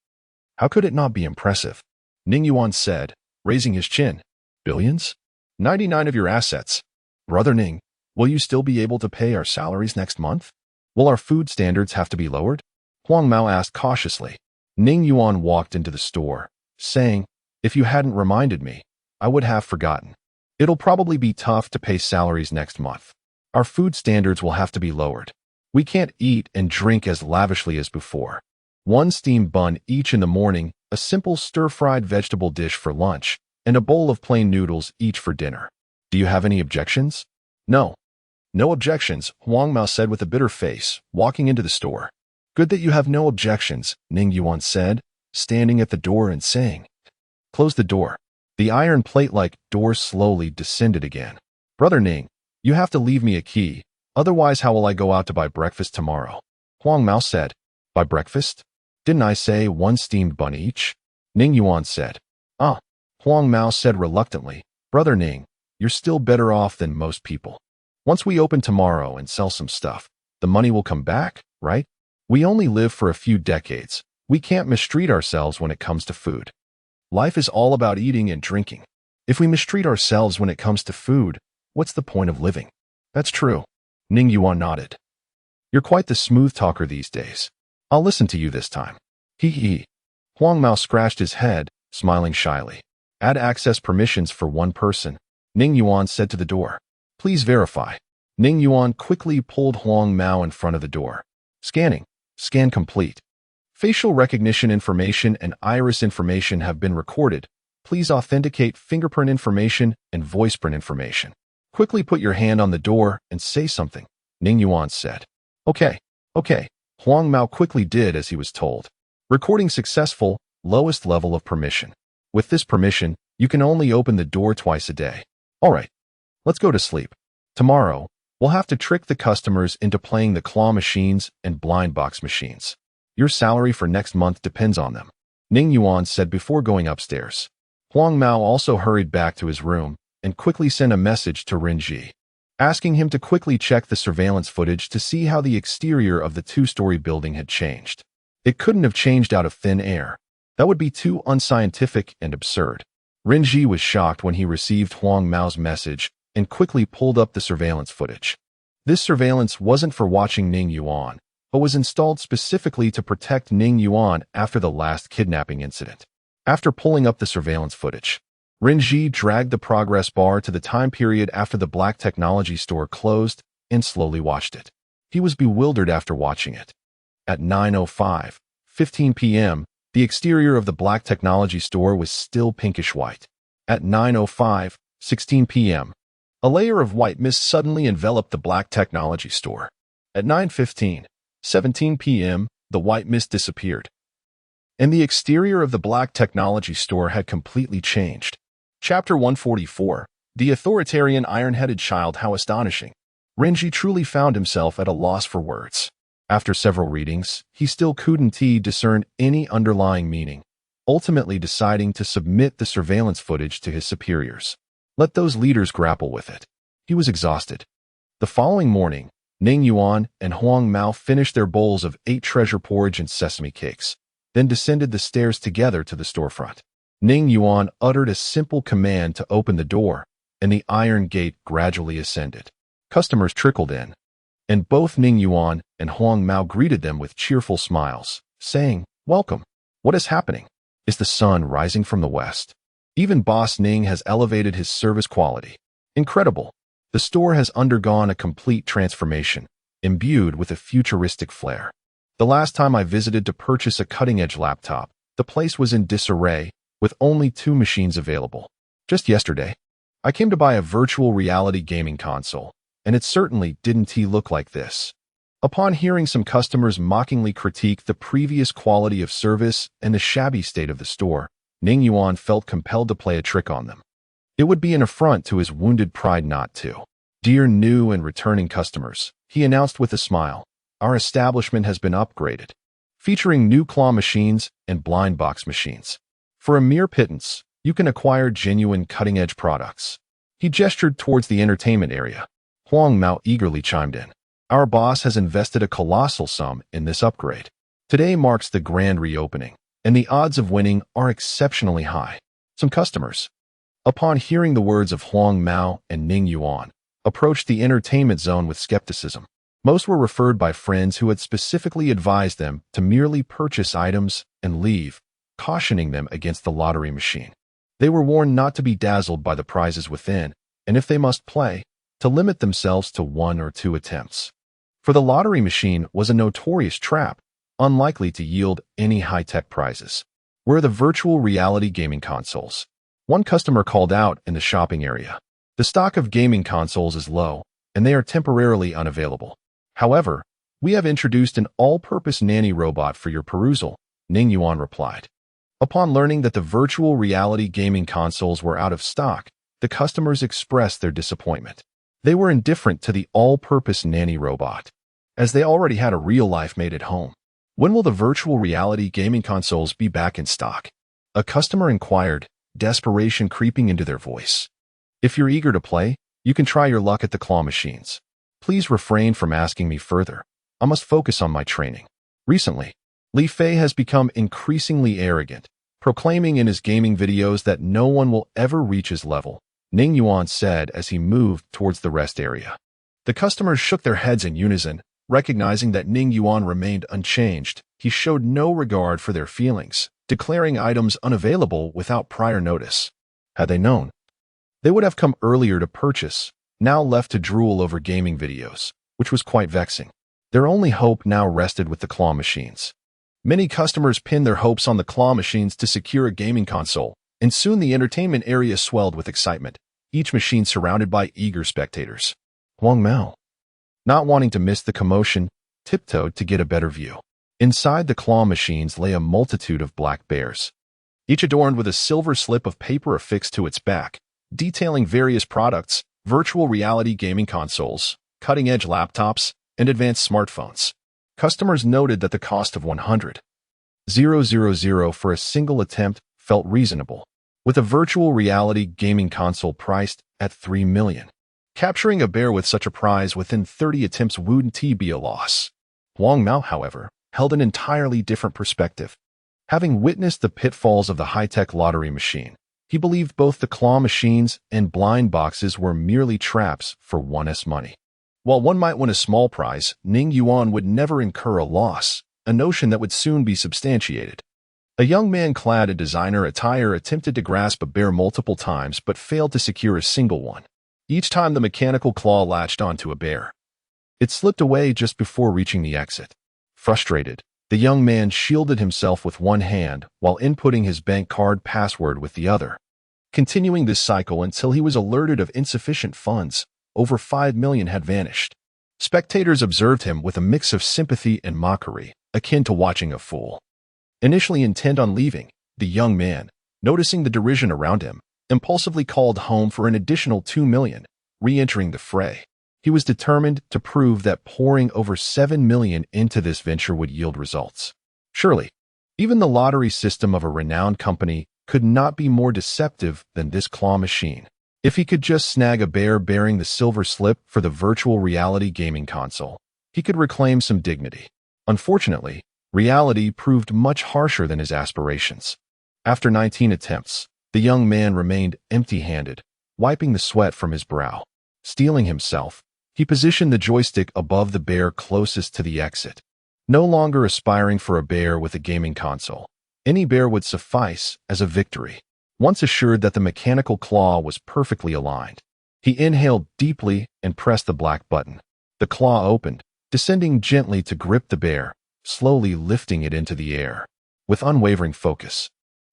How could it not be impressive? Ning Yuan said, raising his chin. Billions? 99 of your assets. Brother Ning, will you still be able to pay our salaries next month? Will our food standards have to be lowered? Huang Mao asked cautiously. Ning Yuan walked into the store, saying, if you hadn't reminded me, I would have forgotten. It'll probably be tough to pay salaries next month. Our food standards will have to be lowered. We can't eat and drink as lavishly as before. 1 steamed bun each in the morning, a simple stir-fried vegetable dish for lunch, and a bowl of plain noodles each for dinner. Do you have any objections? No. No objections, Huang Mao said with a bitter face, walking into the store. Good that you have no objections, Ning Yuan said, standing at the door and saying. Close the door. The iron plate-like door slowly descended again. Brother Ning, you have to leave me a key, otherwise how will I go out to buy breakfast tomorrow? Huang Mao said. Buy breakfast? Didn't I say 1 steamed bun each? Ning Yuan said. Huang Mao said reluctantly. Brother Ning, you're still better off than most people. Once we open tomorrow and sell some stuff, the money will come back, right? We only live for a few decades. We can't mistreat ourselves when it comes to food. Life is all about eating and drinking. If we mistreat ourselves when it comes to food, what's the point of living? That's true. Ning Yuan nodded. You're quite the smooth talker these days. I'll listen to you this time. Hee. Huang Mao scratched his head, smiling shyly. Add access permissions for 1 person, Ning Yuan said to the door. Please verify. Ning Yuan quickly pulled Huang Mao in front of the door. Scanning. Scan complete. Facial recognition information and iris information have been recorded. Please authenticate fingerprint information and voiceprint information. Quickly put your hand on the door and say something, Ning Yuan said. Okay. Huang Mao quickly did as he was told. Recording successful, lowest level of permission. With this permission, you can only open the door twice a day. All right, let's go to sleep. Tomorrow, we'll have to trick the customers into playing the claw machines and blind box machines. Your salary for next month depends on them, Ning Yuan said before going upstairs. Huang Mao also hurried back to his room and quickly sent a message to Renji, asking him to quickly check the surveillance footage to see how the exterior of the 2-story building had changed. It couldn't have changed out of thin air. That would be too unscientific and absurd. Renji was shocked when he received Huang Mao's message and quickly pulled up the surveillance footage. This surveillance wasn't for watching Ning Yuan, but was installed specifically to protect Ning Yuan after the last kidnapping incident. After pulling up the surveillance footage, Renji dragged the progress bar to the time period after the Black Technology Store closed and slowly watched it. He was bewildered after watching it. At 9:15 p.m., the exterior of the Black Technology Store was still pinkish white. At 9:16 p.m., a layer of white mist suddenly enveloped the Black Technology Store. At 9:17 p.m., the white mist disappeared, and the exterior of the Black Technology Store had completely changed. Chapter 144, The Authoritarian Iron-Headed Child. How astonishing! Renji truly found himself at a loss for words. After several readings, he still couldn't discern any underlying meaning, ultimately deciding to submit the surveillance footage to his superiors. Let those leaders grapple with it. He was exhausted. The following morning, Ning Yuan and Huang Mao finished their bowls of 8 treasure porridge and sesame cakes, then descended the stairs together to the storefront. Ning Yuan uttered a simple command to open the door, and the iron gate gradually ascended. Customers trickled in, and both Ning Yuan and Huang Mao greeted them with cheerful smiles, saying, "Welcome. What is happening? Is the sun rising from the west?" Even Boss Ning has elevated his service quality. Incredible. The store has undergone a complete transformation, imbued with a futuristic flair. The last time I visited to purchase a cutting-edge laptop, the place was in disarray, with only 2 machines available. Just yesterday, I came to buy a virtual reality gaming console, and it certainly didn't look like this. Upon hearing some customers mockingly critique the previous quality of service and the shabby state of the store, Ning Yuan felt compelled to play a trick on them. It would be an affront to his wounded pride not to. "Dear new and returning customers," he announced with a smile, "our establishment has been upgraded, featuring new claw machines and blind box machines. For a mere pittance, you can acquire genuine cutting-edge products." He gestured towards the entertainment area. Huang Mao eagerly chimed in. "Our boss has invested a colossal sum in this upgrade. Today marks the grand reopening, and the odds of winning are exceptionally high." Some customers, upon hearing the words of Huang Mao and Ning Yuan, approached the entertainment zone with skepticism. Most were referred by friends who had specifically advised them to merely purchase items and leave, cautioning them against the lottery machine. They were warned not to be dazzled by the prizes within, and if they must play, to limit themselves to 1 or 2 attempts. For the lottery machine was a notorious trap, unlikely to yield any high-tech prizes. Where are the virtual reality gaming consoles? One customer called out in the shopping area. "The stock of gaming consoles is low, and they are temporarily unavailable. However, we have introduced an all-purpose nanny robot for your perusal," Ning Yuan replied. Upon learning that the virtual reality gaming consoles were out of stock, the customers expressed their disappointment. They were indifferent to the all-purpose nanny robot, as they already had a real-life made at home. "When will the virtual reality gaming consoles be back in stock?" a customer inquired, desperation creeping into their voice. "If you're eager to play, you can try your luck at the claw machines. Please refrain from asking me further. I must focus on my training." Recently, Li Fei has become increasingly arrogant, proclaiming in his gaming videos that no one will ever reach his level, Ning Yuan said as he moved towards the rest area. The customers shook their heads in unison, recognizing that Ning Yuan remained unchanged. He showed no regard for their feelings, declaring items unavailable without prior notice. Had they known, they would have come earlier to purchase, now left to drool over gaming videos, which was quite vexing. Their only hope now rested with the claw machines. Many customers pinned their hopes on the claw machines to secure a gaming console, and soon the entertainment area swelled with excitement, each machine surrounded by eager spectators. Huang Mao, not wanting to miss the commotion, tiptoed to get a better view. Inside the claw machines lay a multitude of black bears, each adorned with a silver slip of paper affixed to its back, detailing various products, virtual reality gaming consoles, cutting-edge laptops, and advanced smartphones. Customers noted that the cost of 100,000 for a single attempt felt reasonable, with a virtual reality gaming console priced at 3 million. Capturing a bear with such a prize within 30 attempts wouldn't be a loss. Huang Mao, however, held an entirely different perspective. Having witnessed the pitfalls of the high-tech lottery machine, he believed both the claw machines and blind boxes were merely traps for one's money. While one might win a small prize, Ning Yuan would never incur a loss, a notion that would soon be substantiated. A young man clad in designer attire attempted to grasp a bear multiple times but failed to secure a single one. Each time the mechanical claw latched onto a bear, it slipped away just before reaching the exit. Frustrated, the young man shielded himself with one hand while inputting his bank card password with the other, continuing this cycle until he was alerted of insufficient funds. Over 5 million had vanished. Spectators observed him with a mix of sympathy and mockery, akin to watching a fool. Initially intent on leaving, the young man, noticing the derision around him, impulsively called home for an additional 2 million, re-entering the fray. He was determined to prove that pouring over 7 million into this venture would yield results. Surely, even the lottery system of a renowned company could not be more deceptive than this claw machine. If he could just snag a bear bearing the silver slip for the virtual reality gaming console, he could reclaim some dignity. Unfortunately, reality proved much harsher than his aspirations. After 19 attempts, the young man remained empty-handed, wiping the sweat from his brow. Steeling himself, he positioned the joystick above the bear closest to the exit. No longer aspiring for a bear with a gaming console, any bear would suffice as a victory. Once assured that the mechanical claw was perfectly aligned, he inhaled deeply and pressed the black button. The claw opened, descending gently to grip the bear, slowly lifting it into the air. With unwavering focus,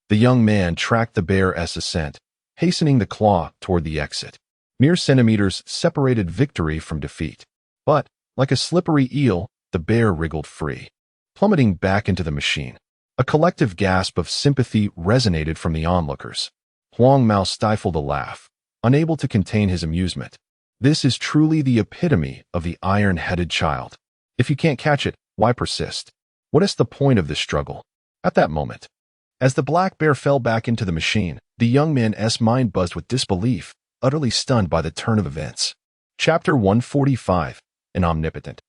the young man tracked the bear's ascent, hastening the claw toward the exit. Mere centimeters separated victory from defeat. But, like a slippery eel, the bear wriggled free, plummeting back into the machine. A collective gasp of sympathy resonated from the onlookers. Huang Mao stifled a laugh, unable to contain his amusement. This is truly the epitome of the iron-headed child. If you can't catch it, why persist? What is the point of this struggle? At that moment, as the black bear fell back into the machine, the young man's mind buzzed with disbelief, utterly stunned by the turn of events. Chapter 145, An Omnipotent.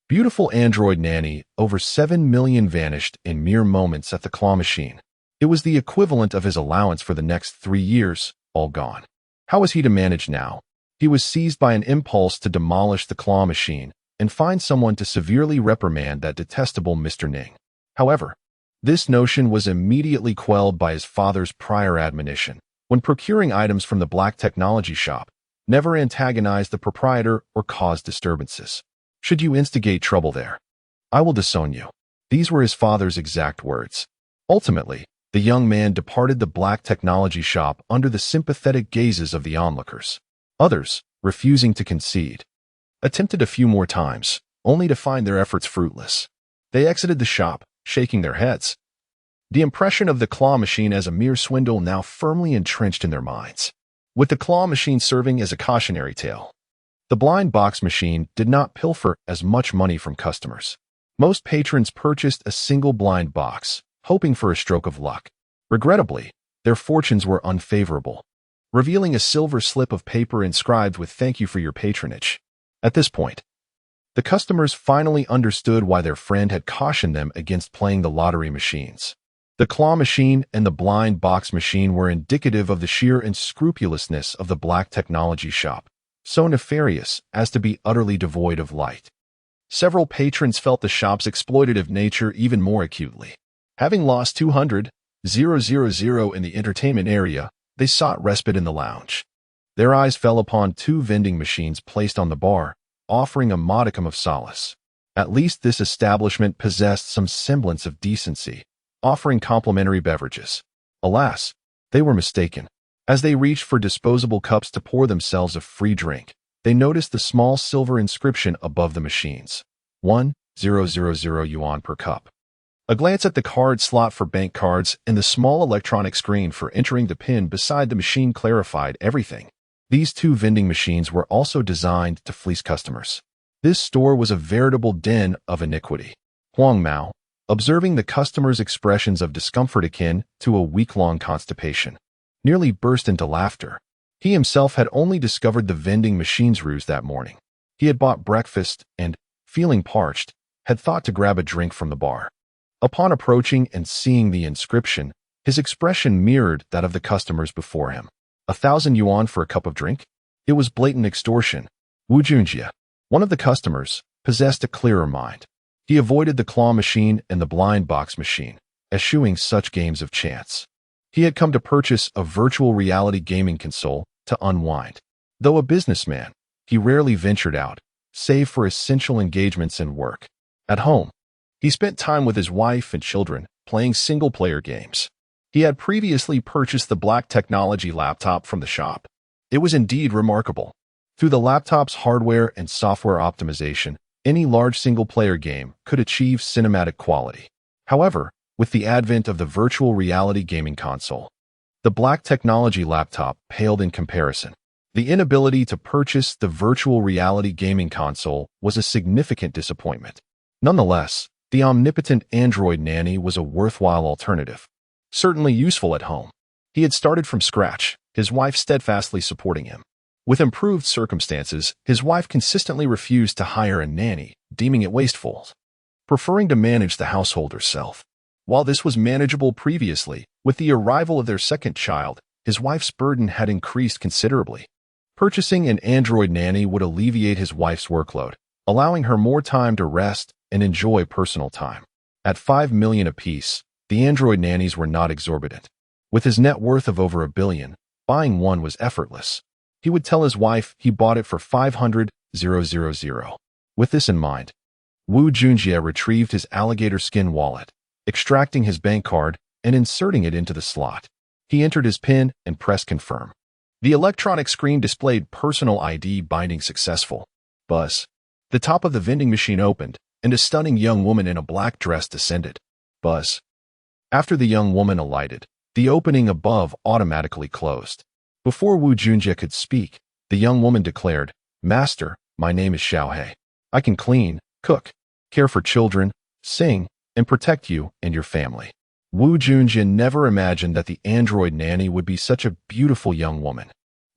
Beautiful android nanny, over 7 million vanished in mere moments at the claw machine. It was the equivalent of his allowance for the next 3 years, all gone. How was he to manage now? He was seized by an impulse to demolish the claw machine and find someone to severely reprimand that detestable Mr. Ning. However, this notion was immediately quelled by his father's prior admonition. When procuring items from the black technology shop, never antagonize the proprietor or cause disturbances. Should you instigate trouble there, I will disown you. These were his father's exact words. Ultimately, the young man departed the black technology shop under the sympathetic gazes of the onlookers. Others, refusing to concede, attempted a few more times, only to find their efforts fruitless. They exited the shop, shaking their heads. The impression of the claw machine as a mere swindle now firmly entrenched in their minds, with the claw machine serving as a cautionary tale. The blind box machine did not pilfer as much money from customers. Most patrons purchased a single blind box, hoping for a stroke of luck. Regrettably, their fortunes were unfavorable, revealing a silver slip of paper inscribed with "Thank you for your patronage." At this point, the customers finally understood why their friend had cautioned them against playing the lottery machines. The claw machine and the blind box machine were indicative of the sheer unscrupulousness of the black technology shop, so nefarious as to be utterly devoid of light. Several patrons felt the shop's exploitative nature even more acutely. Having lost 200,000 in the entertainment area, they sought respite in the lounge. Their eyes fell upon 2 vending machines placed on the bar, offering a modicum of solace. At least this establishment possessed some semblance of decency, offering complimentary beverages. Alas, they were mistaken. As they reached for disposable cups to pour themselves a free drink, they noticed the small silver inscription above the machines. 1,000 yuan per cup. A glance at the card slot for bank cards and the small electronic screen for entering the PIN beside the machine clarified everything. These 2 vending machines were also designed to fleece customers. This store was a veritable den of iniquity. Huang Mao, observing the customers' expressions of discomfort akin to a week-long constipation, nearly burst into laughter. He himself had only discovered the vending machine's ruse that morning. He had bought breakfast and, feeling parched, had thought to grab a drink from the bar. Upon approaching and seeing the inscription, his expression mirrored that of the customers before him. 1,000 yuan for a cup of drink? It was blatant extortion. Wu Junjie, one of the customers, possessed a clearer mind. He avoided the claw machine and the blind box machine, eschewing such games of chance. He had come to purchase a virtual reality gaming console to unwind. Though a businessman, he rarely ventured out, save for essential engagements and work. At home, he spent time with his wife and children, playing single-player games. He had previously purchased the black technology laptop from the shop. It was indeed remarkable. Through the laptop's hardware and software optimization, any large single-player game could achieve cinematic quality. However, with the advent of the virtual reality gaming console, the black technology laptop paled in comparison. The inability to purchase the virtual reality gaming console was a significant disappointment. Nonetheless, the omnipotent android nanny was a worthwhile alternative. Certainly useful at home. He had started from scratch, his wife steadfastly supporting him. With improved circumstances, his wife consistently refused to hire a nanny, deeming it wasteful, preferring to manage the household herself. While this was manageable previously, with the arrival of their second child, his wife's burden had increased considerably. Purchasing an android nanny would alleviate his wife's workload, allowing her more time to rest and enjoy personal time. At $5 million apiece, the android nannies were not exorbitant. With his net worth of over $1 billion, buying one was effortless. He would tell his wife he bought it for $500,000. With this in mind, Wu Junjie retrieved his alligator skin wallet, extracting his bank card and inserting it into the slot. He entered his PIN and pressed confirm. The electronic screen displayed personal ID binding successful. Buzz. The top of the vending machine opened, and a stunning young woman in a black dress descended. Buzz. After the young woman alighted, the opening above automatically closed. Before Wu Junjie could speak, the young woman declared, "Master, my name is Xiaohei. I can clean, cook, care for children, sing, and protect you and your family." Wu Junjie never imagined that the android nanny would be such a beautiful young woman,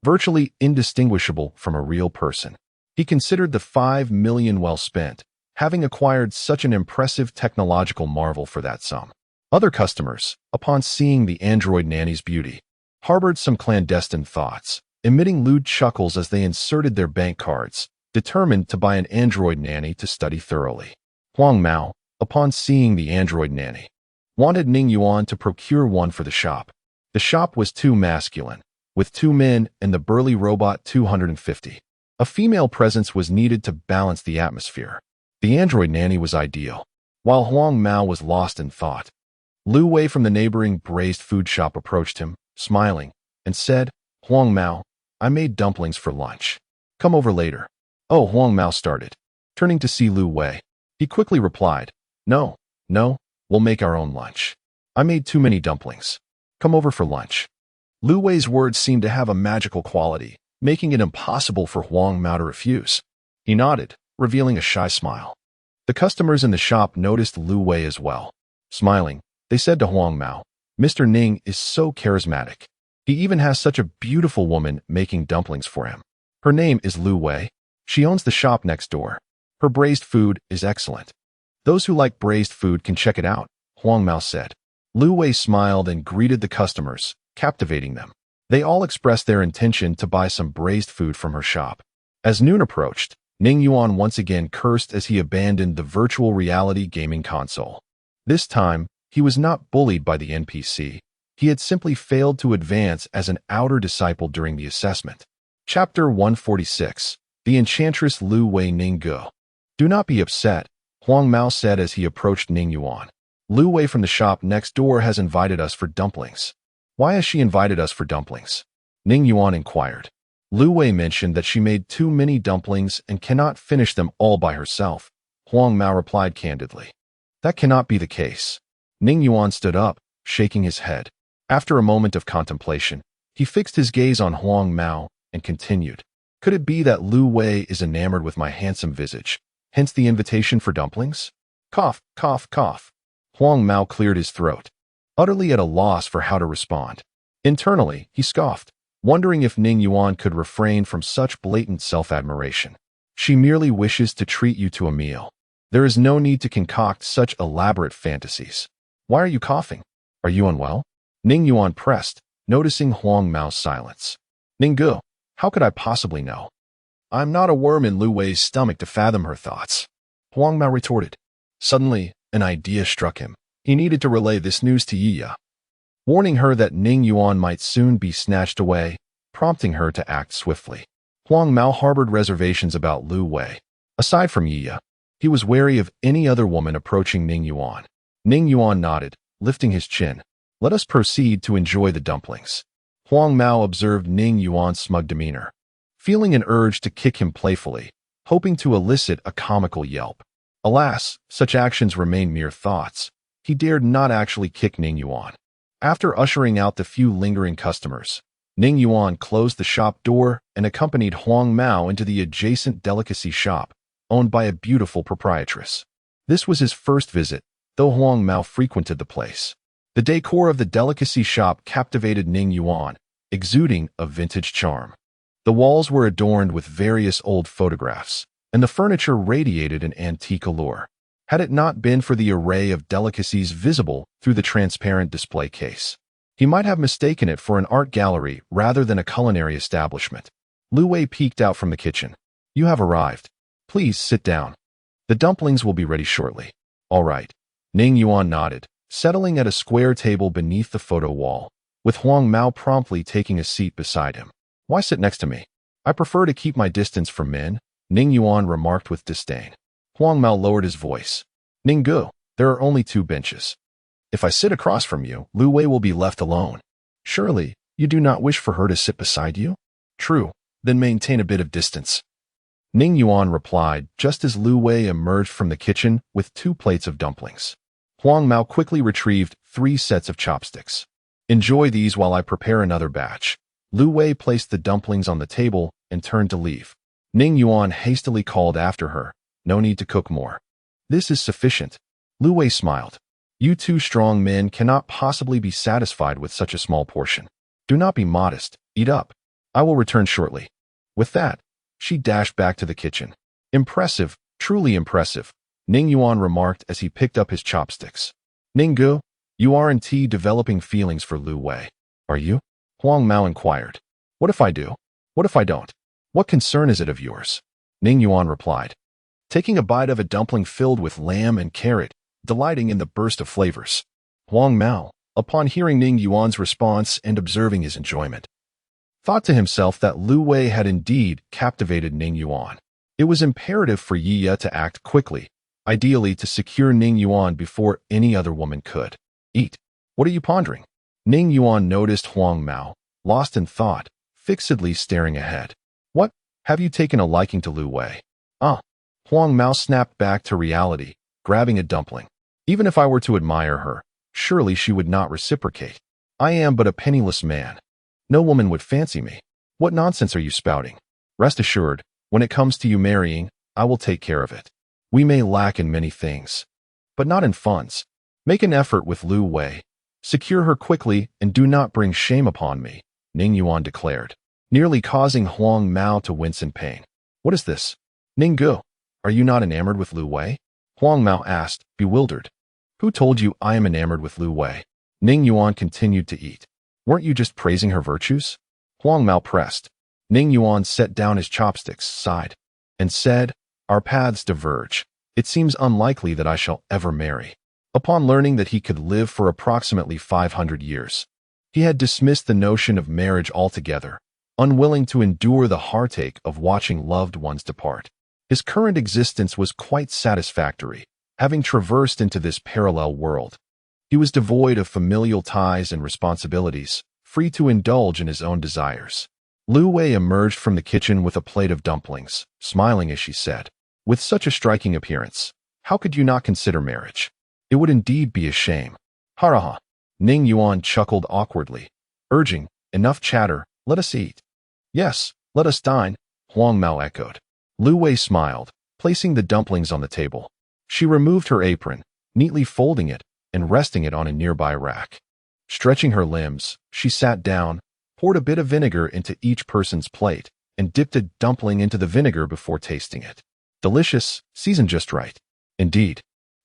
virtually indistinguishable from a real person. He considered the $5 million well spent, having acquired such an impressive technological marvel for that sum. Other customers, upon seeing the android nanny's beauty, harbored some clandestine thoughts, emitting lewd chuckles as they inserted their bank cards, determined to buy an android nanny to study thoroughly. Huang Mao, upon seeing the android nanny, wanted Ning Yuan to procure one for the shop. The shop was too masculine, with 2 men and the burly robot 250. A female presence was needed to balance the atmosphere. The android nanny was ideal. While Huang Mao was lost in thought, Lu Wei from the neighboring braised food shop approached him, smiling, and said, "Huang Mao, I made dumplings for lunch. Come over later." "Oh," Huang Mao started. Turning to see Lu Wei, he quickly replied, No, we'll make our own lunch. I made too many dumplings. Come over for lunch." Lu Wei's words seemed to have a magical quality, making it impossible for Huang Mao to refuse. He nodded, revealing a shy smile. The customers in the shop noticed Lu Wei as well. Smiling, they said to Huang Mao, "Mr. Ning is so charismatic. He even has such a beautiful woman making dumplings for him. Her name is Lu Wei. She owns the shop next door. Her braised food is excellent. Those who like braised food can check it out," Huang Mao said. Lu Wei smiled and greeted the customers, captivating them. They all expressed their intention to buy some braised food from her shop. As noon approached, Ning Yuan once again cursed as he abandoned the virtual reality gaming console. This time, he was not bullied by the NPC. He had simply failed to advance as an outer disciple during the assessment. Chapter 146. The Enchantress Lu Wei Ning Gu. "Do not be upset," Huang Mao said as he approached Ning Yuan. "Lu Wei from the shop next door has invited us for dumplings." "Why has she invited us for dumplings?" Ning Yuan inquired. Lu Wei mentioned that she made too many dumplings and cannot finish them all by herself. Huang Mao replied candidly. "That cannot be the case." Ning Yuan stood up, shaking his head. After a moment of contemplation, he fixed his gaze on Huang Mao and continued. "Could it be that Lu Wei is enamored with my handsome visage, hence the invitation for dumplings?" Cough, cough, cough. Huang Mao cleared his throat, utterly at a loss for how to respond. Internally, he scoffed, wondering if Ning Yuan could refrain from such blatant self-admiration. "She merely wishes to treat you to a meal. There is no need to concoct such elaborate fantasies. Why are you coughing? Are you unwell?" Ning Yuan pressed, noticing Huang Mao's silence. "Ning Gu, how could I possibly know? I'm not a worm in Lu Wei's stomach to fathom her thoughts," Huang Mao retorted. Suddenly, an idea struck him. He needed to relay this news to Yiya, warning her that Ning Yuan might soon be snatched away, prompting her to act swiftly. Huang Mao harbored reservations about Lu Wei. Aside from Yiya, he was wary of any other woman approaching Ning Yuan. Ning Yuan nodded, lifting his chin. "Let us proceed to enjoy the dumplings." Huang Mao observed Ning Yuan's smug demeanor, feeling an urge to kick him playfully, hoping to elicit a comical yelp. Alas, such actions remained mere thoughts. He dared not actually kick Ning Yuan. After ushering out the few lingering customers, Ning Yuan closed the shop door and accompanied Huang Mao into the adjacent delicacy shop, owned by a beautiful proprietress. This was his first visit, though Huang Mao frequented the place. The decor of the delicacy shop captivated Ning Yuan, exuding a vintage charm. The walls were adorned with various old photographs, and the furniture radiated an antique allure. Had it not been for the array of delicacies visible through the transparent display case, he might have mistaken it for an art gallery rather than a culinary establishment. Lu Wei peeked out from the kitchen. "You have arrived. Please sit down. The dumplings will be ready shortly." "All right." Ning Yuan nodded, settling at a square table beneath the photo wall, with Huang Mao promptly taking a seat beside him. "Why sit next to me? I prefer to keep my distance from men," Ning Yuan remarked with disdain. Huang Mao lowered his voice. "Ning Gu, there are only 2 benches. If I sit across from you, Lu Wei will be left alone. Surely, you do not wish for her to sit beside you?" "True, then maintain a bit of distance," Ning Yuan replied just as Lu Wei emerged from the kitchen with 2 plates of dumplings. Huang Mao quickly retrieved 3 sets of chopsticks. "Enjoy these while I prepare another batch." Lu Wei placed the dumplings on the table and turned to leave. Ning Yuan hastily called after her, "No need to cook more. This is sufficient." Lu Wei smiled. "You 2 strong men cannot possibly be satisfied with such a small portion. Do not be modest. Eat up. I will return shortly." With that, she dashed back to the kitchen. "Impressive, truly impressive," Ning Yuan remarked as he picked up his chopsticks. "Ning Gu, you are indeed developing feelings for Lu Wei. Are you?" Huang Mao inquired. "What if I do? What if I don't? What concern is it of yours?" Ning Yuan replied, taking a bite of a dumpling filled with lamb and carrot, delighting in the burst of flavors. Huang Mao, upon hearing Ning Yuan's response and observing his enjoyment, thought to himself that Lu Wei had indeed captivated Ning Yuan. It was imperative for Yi Ye to act quickly, ideally to secure Ning Yuan before any other woman could. "Eat. What are you pondering?" Ning Yuan noticed Huang Mao, lost in thought, fixedly staring ahead. "What? Have you taken a liking to Lu Wei?" "Ah." Huang Mao snapped back to reality, grabbing a dumpling. "Even if I were to admire her, surely she would not reciprocate. I am but a penniless man. No woman would fancy me. What nonsense are you spouting? Rest assured, when it comes to you marrying, I will take care of it. We may lack in many things, but not in funds. Make an effort with Lu Wei. Secure her quickly and do not bring shame upon me," Ning Yuan declared, nearly causing Huang Mao to wince in pain. "What is this? Ning Gu, are you not enamored with Lu Wei?" Huang Mao asked, bewildered. "Who told you I am enamored with Lu Wei?" Ning Yuan continued to eat. "Weren't you just praising her virtues?" Huang Mao pressed. Ning Yuan set down his chopsticks, sighed, and said, "Our paths diverge. It seems unlikely that I shall ever marry." Upon learning that he could live for approximately 500 years, he had dismissed the notion of marriage altogether, unwilling to endure the heartache of watching loved ones depart. His current existence was quite satisfactory, having traversed into this parallel world. He was devoid of familial ties and responsibilities, free to indulge in his own desires. Lu Wei emerged from the kitchen with a plate of dumplings, smiling as she said, "With such a striking appearance, how could you not consider marriage? It would indeed be a shame." "Haraha." Ning Yuan chuckled awkwardly, urging, "Enough chatter, let us eat." "Yes, let us dine," Huang Mao echoed. Lu Wei smiled, placing the dumplings on the table. She removed her apron, neatly folding it and resting it on a nearby rack. Stretching her limbs, she sat down, poured a bit of vinegar into each person's plate, and dipped a dumpling into the vinegar before tasting it. "Delicious, seasoned just right." "Indeed."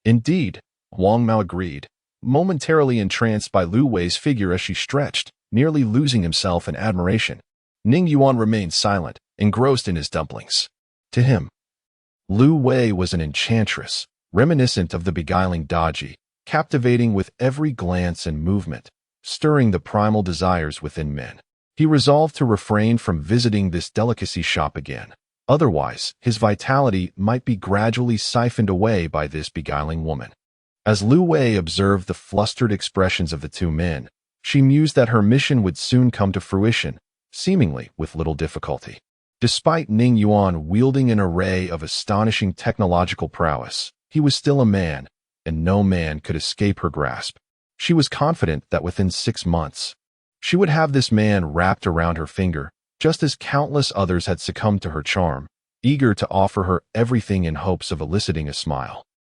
"Indeed," Huang Mao agreed, momentarily entranced by Lu Wei's figure as she stretched, nearly losing himself in admiration. Ning Yuan remained silent, engrossed in his dumplings. To him, Lu Wei was an enchantress, reminiscent of the beguiling Daji, captivating with every glance and movement, stirring the primal desires within men. He resolved to refrain from visiting this delicacy shop again. Otherwise, his vitality might be gradually siphoned away by this beguiling woman. As Lu Wei observed the flustered expressions of the 2 men, she mused that her mission would soon come to fruition, seemingly with little difficulty. Despite Ning Yuan wielding an array of astonishing technological prowess, he was still a man, and no man could escape her grasp. She was confident that within 6 months, She would have this man wrapped around her finger, just as countless others had succumbed to her charm, eager to offer her everything in hopes of eliciting a smile.